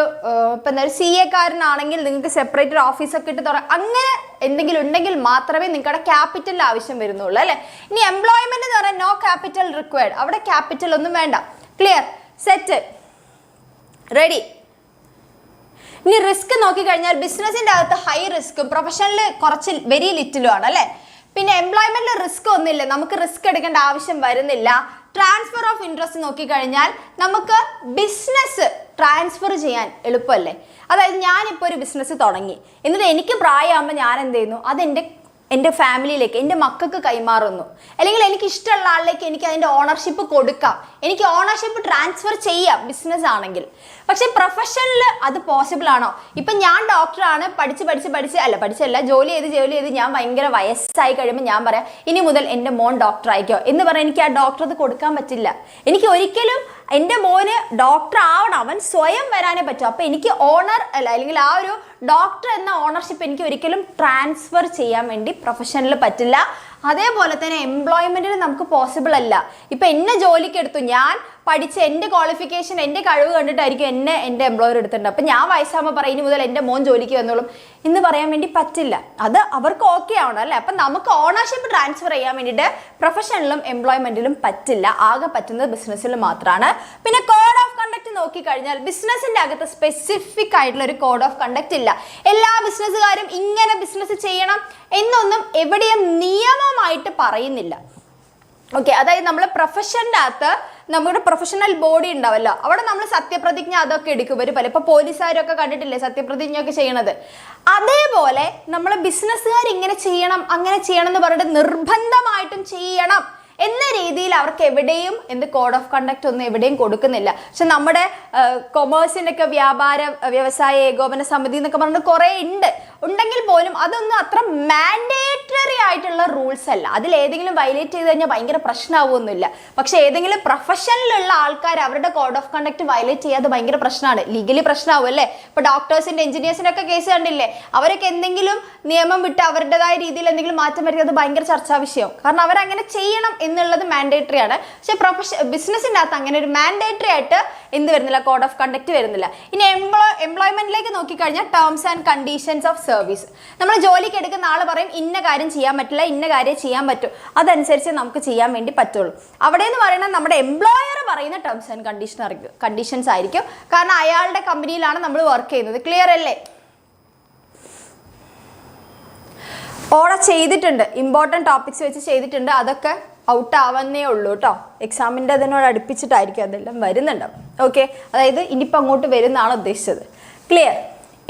ഇപ്പം എന്താ CA കാരനാണെങ്കിൽ നിങ്ങൾക്ക് സെപ്പറേറ്റ് ഒരു ഓഫീസൊക്കെ ഇട്ട് തുടങ്ങാം. അങ്ങനെ എന്തെങ്കിലും ഉണ്ടെങ്കിൽ മാത്രമേ നിങ്ങളുടെ ക്യാപിറ്റൽ ആവശ്യം വരുന്നുള്ളൂ അല്ലേ. ഇനി എംപ്ലോയ്മെന്റ് എന്ന് പറഞ്ഞാൽ നോ ക്യാപിറ്റൽ റിക്വയർഡ്, അവിടെ ക്യാപിറ്റൽ ഒന്നും വേണ്ട. ക്ലിയർ? സെറ്റ്? റെഡി? ഇനി റിസ്ക് നോക്കിക്കഴിഞ്ഞാൽ ബിസിനസിന്റെ അകത്ത് ഹൈ റിസ്ക്കും പ്രൊഫഷനിൽ കുറച്ച് വെരി ലിറ്റിലും ആണ് അല്ലേ. പിന്നെ എംപ്ലോയ്മെന്റിൽ റിസ്ക് ഒന്നുമില്ല, നമുക്ക് റിസ്ക് എടുക്കേണ്ട ആവശ്യം വരുന്നില്ല. ട്രാൻസ്ഫർ ഓഫ് ഇൻട്രസ്റ്റ് നോക്കിക്കഴിഞ്ഞാൽ നമുക്ക് ബിസിനസ് ട്രാൻസ്ഫർ ചെയ്യാൻ എളുപ്പമല്ലേ. അതായത് ഞാനിപ്പോൾ ഒരു ബിസിനസ് തുടങ്ങി, എന്നിട്ട് എനിക്ക് പ്രായമാകുമ്പോൾ ഞാൻ എന്ത് ചെയ്യുന്നു, എൻ്റെ ഫാമിലിയിലേക്ക്, എൻ്റെ മക്കൾക്ക് കൈമാറുന്നു. അല്ലെങ്കിൽ എനിക്ക് ഇഷ്ടമുള്ള ആളിലേക്ക് എനിക്ക് അതിൻ്റെ ഓണർഷിപ്പ് കൊടുക്കാം, എനിക്ക് ഓണർഷിപ്പ് ട്രാൻസ്ഫർ ചെയ്യാം ബിസിനസ് ആണെങ്കിൽ. പക്ഷെ പ്രൊഫഷനിൽ അത് പോസിബിൾ ആണോ? ഇപ്പം ഞാൻ ഡോക്ടറാണ്, പഠിച്ചല്ല ജോലി ചെയ്ത് ഞാൻ ഭയങ്കര വയസ്സായി കഴിയുമ്പോൾ ഞാൻ പറയാം ഇനി മുതൽ എൻ്റെ മോൻ ഡോക്ടർ ആയിക്കോ എന്ന് പറഞ്ഞാൽ എനിക്ക് ആ ഡോക്ടർ അത് കൊടുക്കാൻ പറ്റില്ല. എനിക്ക് ഒരിക്കലും എൻ്റെ മോന് ഡോക്ടർ ആവണം, അവൻ സ്വയം വരാനേ പറ്റും. അപ്പം എനിക്ക് ഓണർ അല്ലെങ്കിൽ ആ ഒരു ഡോക്ടർ എന്ന ഓണർഷിപ്പ് എനിക്ക് ഒരിക്കലും ട്രാൻസ്ഫർ ചെയ്യാൻ വേണ്ടി പ്രൊഫഷനിൽ പറ്റില്ല. അതേപോലെ തന്നെ എംപ്ലോയ്മെന്റിന് നമുക്ക് പോസിബിൾ അല്ല. ഇപ്പം എന്നെ ജോലിക്ക് എടുത്തു, ഞാൻ പഠിച്ച് എൻ്റെ ക്വാളിഫിക്കേഷൻ എൻ്റെ കഴിവ് കണ്ടിട്ടായിരിക്കും എൻ്റെ എംപ്ലോയർ എടുത്തിട്ടുണ്ട്. അപ്പം ഞാൻ വയസ്സാകുമ്പോൾ പറയും ഇനി മുതൽ എൻ്റെ മോൻ ജോലിക്ക് വന്നോളും എന്ന് പറയാൻ വേണ്ടി പറ്റില്ല. അത് അവർക്ക് ഓക്കെ ആവണം അല്ലേ. അപ്പം നമുക്ക് ഓണർഷിപ്പ് ട്രാൻസ്ഫർ ചെയ്യാൻ വേണ്ടിയിട്ട് പ്രൊഫഷനിലും എംപ്ലോയ്മെന്റിലും പറ്റില്ല. ആകെ പറ്റുന്നത് ബിസിനസ്സിൽ മാത്രമാണ്. പിന്നെ കോഡ് ഓഫ് കണ്ടക്ട് നോക്കിക്കഴിഞ്ഞാൽ ബിസിനസ്സിൻ്റെ അകത്ത് സ്പെസിഫിക് ആയിട്ടുള്ള ഒരു കോഡ് ഓഫ് കണ്ടക്ട് ഇല്ല. എല്ലാ ബിസിനസ്സുകാരും ഇങ്ങനെ ബിസിനസ് ചെയ്യണം എന്നൊന്നും എവിടെയും നിയമമായിട്ട് പറയുന്നില്ല. ഓക്കെ, അതായത് നമ്മൾ പ്രൊഫഷൻ്റെ അകത്ത് നമ്മുടെ പ്രൊഫഷണൽ ബോഡി ഉണ്ടാവല്ലോ, അവിടെ നമ്മൾ സത്യപ്രതിജ്ഞ അതൊക്കെ എടുക്കും. ഒരു പല ഇപ്പോൾ പോലീസുകാരൊക്കെ കണ്ടിട്ടില്ലേ സത്യപ്രതിജ്ഞ ഒക്കെ ചെയ്യണത്. അതേപോലെ നമ്മൾ ബിസിനസ്സുകാർ ഇങ്ങനെ ചെയ്യണം അങ്ങനെ ചെയ്യണം എന്ന് പറഞ്ഞിട്ട് നിർബന്ധമായിട്ടും ചെയ്യണം എന്ന രീതിയിൽ അവർക്ക് എവിടെയും കോഡ് ഓഫ് കണ്ടക്ട് ഒന്നും എവിടെയും കൊടുക്കുന്നില്ല. പക്ഷെ നമ്മുടെ കൊമേഴ്സിൻ്റെ ഒക്കെ വ്യാപാര വ്യവസായ ഏകോപന സമിതി എന്നൊക്കെ പറഞ്ഞിട്ട് കുറേ ഉണ്ടെങ്കിൽ പോലും അതൊന്നും അത്ര മാൻഡേറ്ററി ആയിട്ടുള്ള റൂൾസ് അല്ല. അതിലേതെങ്കിലും വയലേറ്റ് ചെയ്ത് കഴിഞ്ഞാൽ ഭയങ്കര പ്രശ്നമാവുമൊന്നുമില്ല. പക്ഷെ ഏതെങ്കിലും പ്രൊഫഷനിലുള്ള ആൾക്കാർ അവരുടെ കോഡ് ഓഫ് കണ്ടക്ട് വയലേറ്റ് ചെയ്യാതെ ഭയങ്കര പ്രശ്നമാണ്, ലീഗലി പ്രശ്നമാവും അല്ലേ. ഇപ്പോൾ ഡോക്ടേഴ്സിൻ്റെ എഞ്ചിനീയേഴ്സിൻ്റെ ഒക്കെ കേസ് കണ്ടില്ലേ, അവരൊക്കെ എന്തെങ്കിലും നിയമം വിട്ട് അവരുടേതായ രീതിയിൽ എന്തെങ്കിലും മാറ്റം വരുന്നത് ഭയങ്കര ചർച്ചാ വിഷയം. കാരണം അവരങ്ങനെ ചെയ്യണം എന്നുള്ളത് മാൻഡേറ്ററി ആണ്. പക്ഷെ ബിസിനസ്സിൻ്റെ അകത്ത് അങ്ങനെ ഒരു മാൻഡേറ്ററി ആയിട്ട് വരുന്നില്ല, കോഡ് ഓഫ് കണ്ടക്ട് വരുന്നില്ല. ഇനി എംപ്ലോയ്മെന്റിലേക്ക് നോക്കിക്കഴിഞ്ഞാൽ terms and conditions of service. നമ്മൾ ജോലിക്ക് എടുക്കുന്ന ആൾ പറയും ഇന്ന കാര്യം ചെയ്യാൻ പറ്റില്ല, ഇന്ന കാര്യം ചെയ്യാൻ പറ്റും, അതനുസരിച്ച് നമുക്ക് ചെയ്യാൻ വേണ്ടി പറ്റുള്ളൂ. അവിടെ എന്ന് പറയുന്നത് നമ്മുടെ എംപ്ലോയർ പറയുന്ന ടേംസ് ആൻഡ് കണ്ടീഷൻസ് ആയിരിക്കും. കാരണം അയാളുടെ കമ്പനിയിലാണ് നമ്മൾ വർക്ക് ചെയ്യുന്നത്. ക്ലിയർ അല്ലേ? ഓടെ ചെയ്തിട്ടുണ്ട്, ഇമ്പോർട്ടൻറ്റ് ടോപ്പിക്സ് വെച്ച് ചെയ്തിട്ടുണ്ട്. അതൊക്കെ ഔട്ട് ആവുന്നേ ഉള്ളൂ കേട്ടോ. എക്സാമിൻ്റെ അതിനോട് അടുപ്പിച്ചിട്ടായിരിക്കും അതെല്ലാം വരുന്നുണ്ടാവും. ഓക്കെ, അതായത് ഇനിയിപ്പോൾ അങ്ങോട്ട് വരുന്നതാണ് ഉദ്ദേശിച്ചത്. ക്ലിയർ?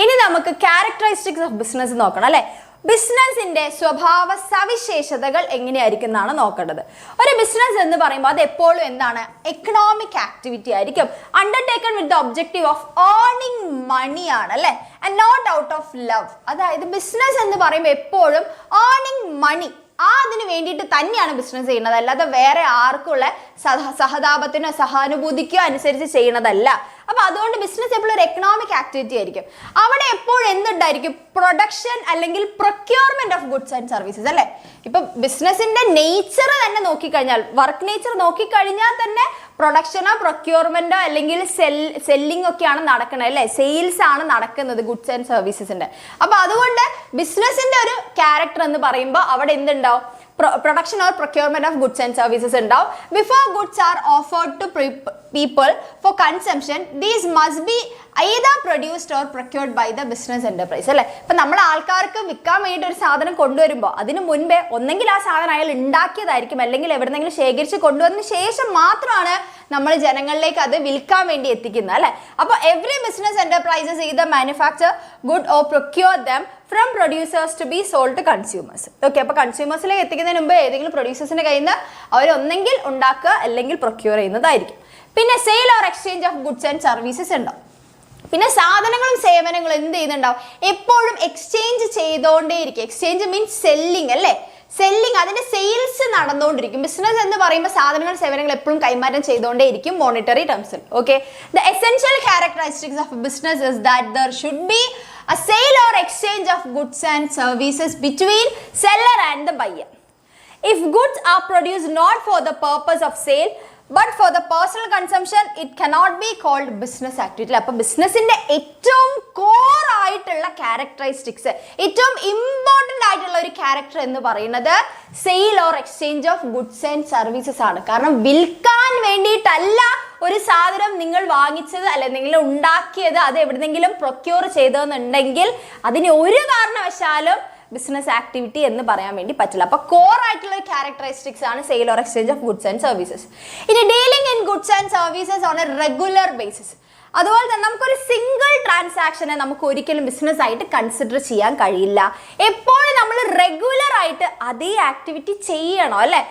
ഇനി നമുക്ക് ക്യാരക്ടറിസ്റ്റിക്സ് ഓഫ് ബിസിനസ് നോക്കണം അല്ലേ. ബിസിനസിൻ്റെ സ്വഭാവ സവിശേഷതകൾ എങ്ങനെയായിരിക്കും എന്നാണ് നോക്കേണ്ടത്. ഒരു ബിസിനസ് എന്ന് പറയുമ്പോൾ അത് എപ്പോഴും എന്താണ്, എക്കണോമിക് ആക്ടിവിറ്റി ആയിരിക്കും. Undertaken with the objective of earning money ആണ് അല്ലേ, and not out of love. അതായത് ബിസിനസ് എന്ന് പറയുമ്പോൾ എപ്പോഴും ഏർണിംഗ് മണി അതിന് വേണ്ടിയിട്ട് തന്നെയാണ് ബിസിനസ് ചെയ്യുന്നത്, അല്ലാതെ വേറെ ആർക്കുള്ള സഹതാപത്തിനോ സഹാനുഭൂതിക്കോ അനുസരിച്ച് ചെയ്യുന്നതല്ല. അപ്പോൾ അതുകൊണ്ട് ബിസിനസ് എപ്പോഴും ഒരു എക്കണോമിക് ആക്ടിവിറ്റി ആയിരിക്കും. അവിടെ എപ്പോഴും എന്തുണ്ടായിരിക്കും, പ്രൊഡക്ഷൻ അല്ലെങ്കിൽ procurement of goods and services അല്ലേ. ഇപ്പം ബിസിനസിന്റെ നേച്ചർ തന്നെ നോക്കിക്കഴിഞ്ഞാൽ, വർക്ക് നേച്ചർ നോക്കിക്കഴിഞ്ഞാൽ തന്നെ പ്രൊഡക്ഷനോ പ്രൊക്യൂർമെന്റോ അല്ലെങ്കിൽ സെല്ലിംഗ് ഒക്കെയാണ് നടക്കുന്നത് അല്ലേ, സെയിൽസ് ആണ് നടക്കുന്നത് ഗുഡ്സ് ആൻഡ് സർവീസസിന്റെ. അപ്പോൾ അതുകൊണ്ട് ബിസിനസിന്റെ ഒരു ക്യാരക്ടർ എന്ന് പറയുമ്പോൾ അവിടെ എന്തുണ്ടാവും, production or procurement of goods and services ഉണ്ടാവും. Before goods are offered to people for consumption, these must be either produced or procured by the business enterprise അല്ലേ. ഇപ്പം നമ്മൾ ആൾക്കാർക്ക് വിൽക്കാൻ വേണ്ടിയിട്ട് ഒരു സാധനം കൊണ്ടുവരുമ്പോൾ അതിന് മുൻപേ ഒന്നെങ്കിൽ ആ സാധനം അയാൾ ഉണ്ടാക്കിയതായിരിക്കും, അല്ലെങ്കിൽ എവിടെന്നെങ്കിലും ശേഖരിച്ച് കൊണ്ടുവന്നതിന് ശേഷം മാത്രമാണ് നമ്മൾ ജനങ്ങളിലേക്ക് അത് വിൽക്കാൻ വേണ്ടി എത്തിക്കുന്നത് അല്ലേ. അപ്പോൾ every business enterprises either manufacture good or procure them from producers to be sold to consumers. Okay, അപ്പോൾ കൺസ്യൂമേഴ്സിലേക്ക് എത്തിക്കുന്നതിന് മുമ്പ് ഏതെങ്കിലും പ്രൊഡ്യൂസേഴ്സിന്റെ കയ്യിൽ നിന്ന് അവരൊന്നെങ്കിൽ ഉണ്ടാക്കുക അല്ലെങ്കിൽ പ്രൊക്യൂർ ചെയ്യുന്നതായിരിക്കും. പിന്നെ sale or exchange of goods and services ഉണ്ടാവും. പിന്നെ സാധനങ്ങളും സേവനങ്ങളും എന്ത് ചെയ്യുന്നുണ്ടാവും, എപ്പോഴും എക്സ്ചേഞ്ച് ചെയ്തുകൊണ്ടേയിരിക്കും. എക്സ്ചേഞ്ച് മീൻസ് സെല്ലിംഗ് അല്ലേ, സെല്ലിംഗ്, അതിന്റെ സെയിൽസ് നടന്നുകൊണ്ടിരിക്കും. ബിസിനസ് എന്ന് പറയുമ്പോൾ സാധനങ്ങൾ സേവനങ്ങൾ എപ്പോഴും കൈമാറ്റം ചെയ്തുകൊണ്ടേയിരിക്കും മോണിറ്ററി ടേംസിൽ. Okay, the essential characteristics of business is that there should be a sale or exchange of goods and services between seller and the buyer. If goods are produced not for the purpose of sale but for the personal consumption, it cannot be called business activity. അപ്പോൾ ബിസിനസിന്റെ ഏറ്റവും കോർ ആയിട്ടുള്ള ക്യാരക്ടറിസ്റ്റിക്സ്, ഏറ്റവും ഇമ്പോർട്ടൻ്റ് ആയിട്ടുള്ള ഒരു ക്യാരക്ടർ എന്ന് പറയുന്നത് sale or exchange of goods and services ആണ്. കാരണം വിൽക്കാൻ വേണ്ടിയിട്ടല്ല ഒരു സാധനം നിങ്ങൾ വാങ്ങിച്ചത് അല്ലെ നിങ്ങൾ ഉണ്ടാക്കിയത്, അത് എവിടെന്നെങ്കിലും പ്രൊക്യൂർ ചെയ്തതെന്നുണ്ടെങ്കിൽ അതിന് ഒരു കാരണവശാലും ബിസിനസ് ആക്ടിവിറ്റി എന്ന് പറയാൻ വേണ്ടി പറ്റില്ല. അപ്പോൾ കോർ ആയിട്ടുള്ള ക്യാരക്ടറിസ്റ്റിക്സ് ആണ് sale or exchange of goods and services. ഇനി dealing in goods and services on a regular basis. അതുപോലെ തന്നെ നമുക്കൊരു സിംഗിൾ ട്രാൻസാക്ഷനെ നമുക്ക് ഒരിക്കലും ബിസിനസ് ആയിട്ട് കൺസിഡർ ചെയ്യാൻ കഴിയില്ല. എപ്പോഴും നമ്മൾ റെഗുലർ ആയിട്ട് അതേ ആക്ടിവിറ്റി ചെയ്യണം അല്ലേ,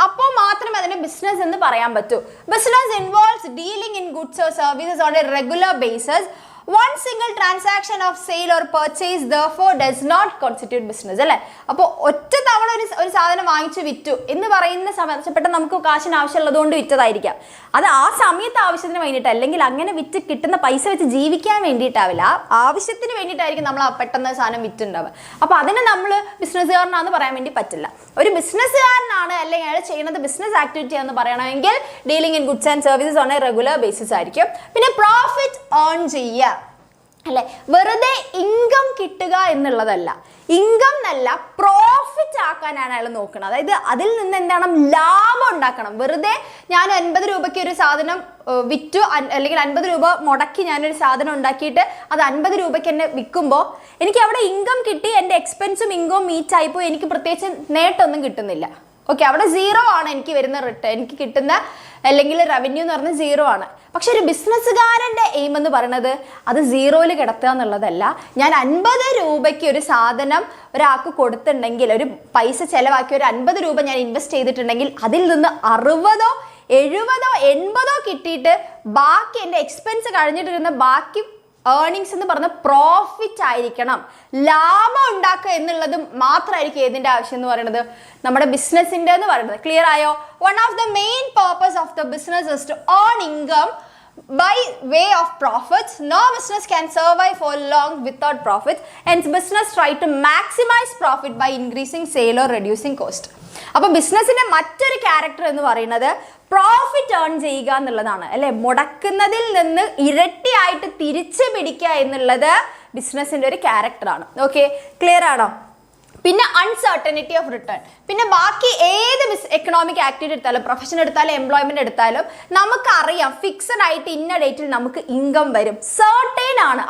അപ്പോൾ മാത്രമേ അതിനെ ബിസിനസ് എന്ന് പറയാൻ പറ്റൂ. Business involves dealing in goods or services on a regular basis one single transaction of sale or purchase therefore does not constitute business അല്ലേ. അപ്പോൾ ഒറ്റ തവണ ഒരു സാധനം വാങ്ങിച്ചു വിറ്റു എന്ന് പറയുന്ന സമയത്ത് പെട്ടെന്ന് നമുക്ക് കാശിന് ആവശ്യമുള്ളതുകൊണ്ട് വിറ്റതായിരിക്കാം. അത് ആ സമയത്ത് ആവശ്യത്തിന് വേണ്ടിയിട്ട്, അല്ലെങ്കിൽ അങ്ങനെ വിറ്റ് കിട്ടുന്ന പൈസ വെച്ച് ജീവിക്കാൻ വേണ്ടിയിട്ടാവില്ല, ആവശ്യത്തിന് വേണ്ടിയിട്ടായിരിക്കും നമ്മൾ പെട്ടെന്ന് സാധനം വിറ്റുണ്ടാവുക. അപ്പോൾ അതിന് നമ്മൾ ബിസിനസ്സുകാരനാണെന്ന് പറയാൻ വേണ്ടി പറ്റില്ല. ഒരു ബിസിനസ്സുകാരനാണ് അല്ലെങ്കിൽ അയാൾ ചെയ്യുന്നത് ബിസിനസ് ആക്ടിവിറ്റി എന്ന് പറയണമെങ്കിൽ dealing in goods and services on a regular basis ആയിരിക്കും. പിന്നെ പ്രോഫിറ്റ് ഏൺ ചെയ്യുക അല്ലെ, വെറുതെ ഇൻകം കിട്ടുക എന്നുള്ളതല്ല. ഇൻകം എന്നല്ല, പ്രോഫിറ്റ് ആക്കാനാണ് അയാൾ നോക്കുന്നത്. അതായത് അതിൽ നിന്ന് എന്താണ്, ലാഭം ഉണ്ടാക്കണം. വെറുതെ ഞാൻ 50 രൂപയ്ക്ക് ഒരു സാധനം വിറ്റു, അല്ലെങ്കിൽ 50 രൂപ മുടക്കി ഞാനൊരു സാധനം ഉണ്ടാക്കിയിട്ട് അത് 50 രൂപയ്ക്ക് തന്നെ വിൽക്കുമ്പോൾ എനിക്ക് അവിടെ ഇൻകം കിട്ടി, എൻ്റെ എക്സ്പെൻസും ഇൻകവും മീറ്റ് ആയിപ്പോൾ എനിക്ക് പ്രത്യേകിച്ച് നേട്ടമൊന്നും കിട്ടുന്നില്ല. ഓക്കെ, അവിടെ സീറോ ആണ് എനിക്ക് വരുന്ന റിട്ടേൺ, എനിക്ക് കിട്ടുന്ന അല്ലെങ്കിൽ റവന്യൂ എന്ന് പറഞ്ഞാൽ സീറോ ആണ്. പക്ഷെ ഒരു ബിസിനസ്സുകാരൻ്റെ എയിം എന്ന് പറയുന്നത് അത് സീറോയിൽ കിടത്തുക എന്നുള്ളതല്ല. ഞാൻ 50 രൂപയ്ക്ക് ഒരു സാധനം ഒരാൾക്ക് കൊടുത്തിട്ടുണ്ടെങ്കിൽ, ഒരു പൈസ ചിലവാക്കി ഒരു 50 രൂപ ഞാൻ ഇൻവെസ്റ്റ് ചെയ്തിട്ടുണ്ടെങ്കിൽ അതിൽ നിന്ന് 60, 70, 80 കിട്ടിയിട്ട് ബാക്കി എൻ്റെ എക്സ്പെൻസ് കഴിഞ്ഞിട്ടിരുന്ന ബാക്കി ഏർണിങ്സ് എന്ന് പറഞ്ഞ പ്രോഫിറ്റ് ആയിരിക്കണം. ലാഭം ഉണ്ടാക്കുക എന്നുള്ളത് മാത്രമായിരിക്കും ഏതിൻ്റെ ആവശ്യം എന്ന് പറയുന്നത്, നമ്മുടെ ബിസിനസ്സിൻ്റെ എന്ന് പറയുന്നത്. ക്ലിയർ ആയോ? One of the main purpose of the business is to earn income by way of profits. No business can survive for long without profits. Hence business try to maximize profit by increasing sale or reducing cost. അപ്പോൾ ബിസിനസ്സിന്റെ മറ്റൊരു ക്യാരക്ടർ എന്ന് പറയുന്നത് പ്രോഫിറ്റ് ഏൺ ചെയ്യുക എന്നുള്ളതാണ് അല്ലെ. മുടക്കുന്നതിൽ നിന്ന് ഇരട്ടിയായിട്ട് തിരിച്ചു പിടിക്കുക എന്നുള്ളത് ബിസിനസ്സിന്റെ ഒരു ക്യാരക്ടറാണ്. ഓക്കെ, ക്ലിയർ ആണോ? പിന്നെ അൺസർട്ടനിറ്റി ഓഫ് റിട്ടേൺ. പിന്നെ ബാക്കി ഏത് എക്കണോമിക് ആക്ടിവിറ്റി എടുത്താലും, പ്രൊഫഷൻ എടുത്താലും, എംപ്ലോയ്മെന്റ് എടുത്താലും നമുക്കറിയാം ഫിക്സഡ് ആയിട്ട് ഇന്ന ഡേറ്റിൽ നമുക്ക് ഇൻകം വരും. സർട്ടൈൻ ആണ്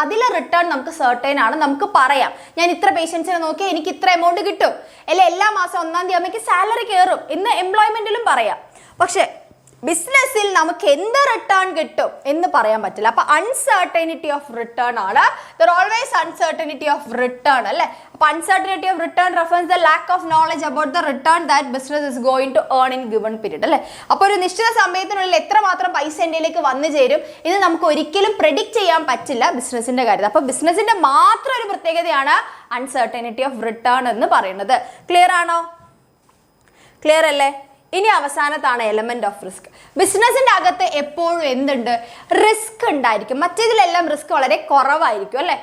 അതിലെ റിട്ടേൺ നമുക്ക് സർട്ടൈൻ ആണ്. നമുക്ക് പറയാം ഞാൻ ഇത്ര പേഷ്യൻസിനെ നോക്കി എനിക്ക് ഇത്ര എമൗണ്ട് കിട്ടും, അല്ലെ എല്ലാ മാസം 1-ാം തീയതി ആകുമ്പോൾ സാലറി കയറും എന്ന് എംപ്ലോയ്മെന്റിലും പറയാം. പക്ഷെ ബിസിനസ്സിൽ നമുക്ക് എന്ത് റിട്ടേൺ കിട്ടും എന്ന് പറയാൻ പറ്റില്ല. അപ്പൊ അൺസർട്ടനിറ്റി ഓഫ് റിട്ടേൺ ആണ്. There always uncertainty of return അല്ലെ. അപ്പൊ uncertainty of return refers the lack of knowledge about the return that business is going to earn in given period അല്ലെ. അപ്പൊ ഒരു നിശ്ചിത സമയത്തിനുള്ളിൽ എത്രമാത്രം പൈസ എന്റെയിലേക്ക് വന്നു ചേരും ഇത് നമുക്ക് ഒരിക്കലും പ്രെഡിക്റ്റ് ചെയ്യാൻ പറ്റില്ല ബിസിനസിന്റെ കാര്യത്തിൽ. അപ്പൊ ബിസിനസിന്റെ മാത്രം ഒരു പ്രത്യേകതയാണ് അൺസർട്ടനിറ്റി ഓഫ് റിട്ടേൺ എന്ന് പറയുന്നത്. ക്ലിയർ ആണോ? ക്ലിയർ അല്ലേ? ഇനി അവസാനത്താണ് എലമെന്റ് ഓഫ് റിസ്ക്. ബിസിനസിന്റെ അകത്ത് എപ്പോഴും എന്തുണ്ട്? റിസ്ക് ഉണ്ടായിരിക്കും. മറ്റേതിലെല്ലാം റിസ്ക് വളരെ കുറവായിരിക്കും അല്ലെ.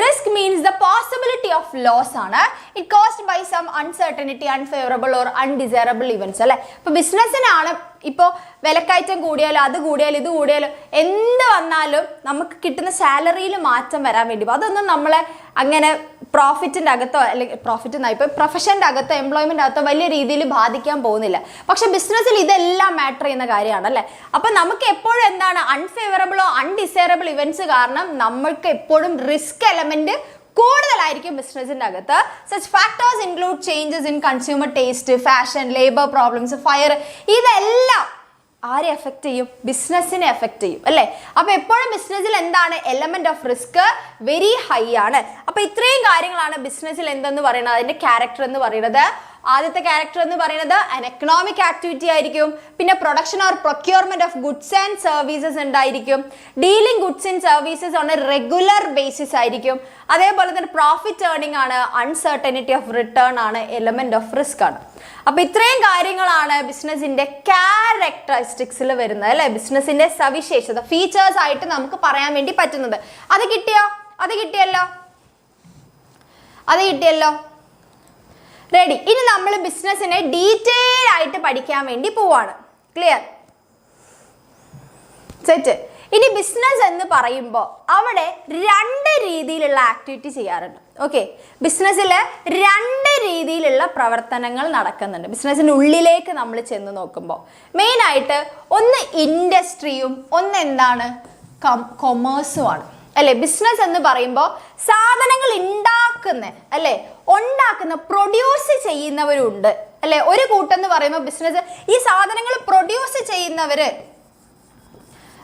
Risk means the possibility of loss ആണ്. It caused by some uncertainty, unfavourable or undesirable events അല്ലെ. ഇപ്പൊ ബിസിനസ്സിനാണ് ഇപ്പോൾ വിലക്കയറ്റം കൂടിയാലും അത് കൂടിയാലും ഇത് കൂടിയാലും എന്ത് വന്നാലും നമുക്ക് കിട്ടുന്ന സാലറിയിൽ മാറ്റം വരാൻ വേണ്ടി അതൊന്നും നമ്മളെ അങ്ങനെ പ്രോഫിറ്റിൻ്റെ അകത്തോ അല്ലെങ്കിൽ പ്രോഫിറ്റ് എന്നായി ഇപ്പോൾ പ്രൊഫഷൻ്റെ അകത്തോ എംപ്ലോയ്മെൻ്റ് അകത്തോ വലിയ രീതിയിൽ ബാധിക്കാൻ പോകുന്നില്ല. പക്ഷെ ബിസിനസ്സിൽ ഇതെല്ലാം മാറ്റർ ചെയ്യുന്ന കാര്യമാണ് അല്ലേ. അപ്പം നമുക്ക് എപ്പോഴും എന്താണ് അൺഫേവറബിളോ അൺഡിസൈറബിൾ ഇവൻറ്റ്സ് കാരണം നമ്മൾക്ക് എപ്പോഴും റിസ്ക് എലമെൻറ്റ് കൂടുതലായിരിക്കും ബിസിനസിൻ്റെ അകത്ത്. Such factors include changes in consumer taste, fashion, labour problems, fire. ഇതെല്ലാം ആരെ എഫക്റ്റ് ചെയ്യും? ബിസിനസ്സിനെ എഫക്റ്റ് ചെയ്യും അല്ലേ. അപ്പോൾ എപ്പോഴും ബിസിനസ്സിൽ എന്താണ് element of risk very high ആണ്. അപ്പോൾ ഇത്രയും കാര്യങ്ങളാണ് ബിസിനസ്സിൽ എന്തെന്ന് പറയുന്നത്, അതിന്റെ ക്യാരക്ടർ എന്ന് പറയുന്നത്. ആദ്യത്തെ ക്യാരക്ടർ എന്ന് പറയുന്നത് an economic activity ആയിരിക്കും. പിന്നെ production or procurement of goods and services ഉണ്ടായിരിക്കും. Dealing goods and services on a regular basis ആയിരിക്കും. അതേപോലെ തന്നെ പ്രോഫിറ്റ് ഏർണിംഗ് ആണ്, അൺസർട്ടനിറ്റി ഓഫ് റിട്ടേൺ ആണ്, എലമെന്റ് ഓഫ് റിസ്ക് ആണ്. അപ്പൊ ഇത്രയും കാര്യങ്ങളാണ് ബിസിനസിന്റെ ക്യാരക്ടറിസ്റ്റിക്സിൽ വരുന്നത് അല്ലെ. ബിസിനസിന്റെ സവിശേഷത ഫീച്ചേഴ്സ് ആയിട്ട് നമുക്ക് പറയാൻ വേണ്ടി പറ്റുന്നത്. അത് കിട്ടിയോ? അത് കിട്ടിയല്ലോ. റെഡി. ഇനി നമ്മൾ ബിസിനസിനെ ഡീറ്റെയിൽ ആയിട്ട് പഠിക്കാൻ വേണ്ടി പോവാണ്. ക്ലിയർ? സെറ്റ്. ഇനി ബിസിനസ് എന്ന് പറയുമ്പോൾ അവിടെ 2 രീതിയിലുള്ള ആക്ടിവിറ്റി ചെയ്യാറുണ്ട്. ഓക്കെ, ബിസിനസ്സിൽ 2 രീതിയിലുള്ള പ്രവർത്തനങ്ങൾ നടക്കുന്നുണ്ട്. ബിസിനസ്സിൻ്റെ ഉള്ളിലേക്ക് നമ്മൾ ചെന്ന് നോക്കുമ്പോൾ മെയിനായിട്ട് ഒന്ന് ഇൻഡസ്ട്രിയും ഒന്ന് എന്താണ് കൊമേഴ്സുമാണ് അല്ലെ. ബിസിനസ് എന്ന് പറയുമ്പോൾ സാധനങ്ങൾ ഉണ്ടാക്കുന്ന പ്രൊഡ്യൂസ് ചെയ്യുന്നവരുണ്ട് അല്ലെ. ഒരു കൂട്ടം എന്ന് പറയുമ്പോൾ ബിസിനസ് ഈ സാധനങ്ങൾ പ്രൊഡ്യൂസ് ചെയ്യുന്നവര്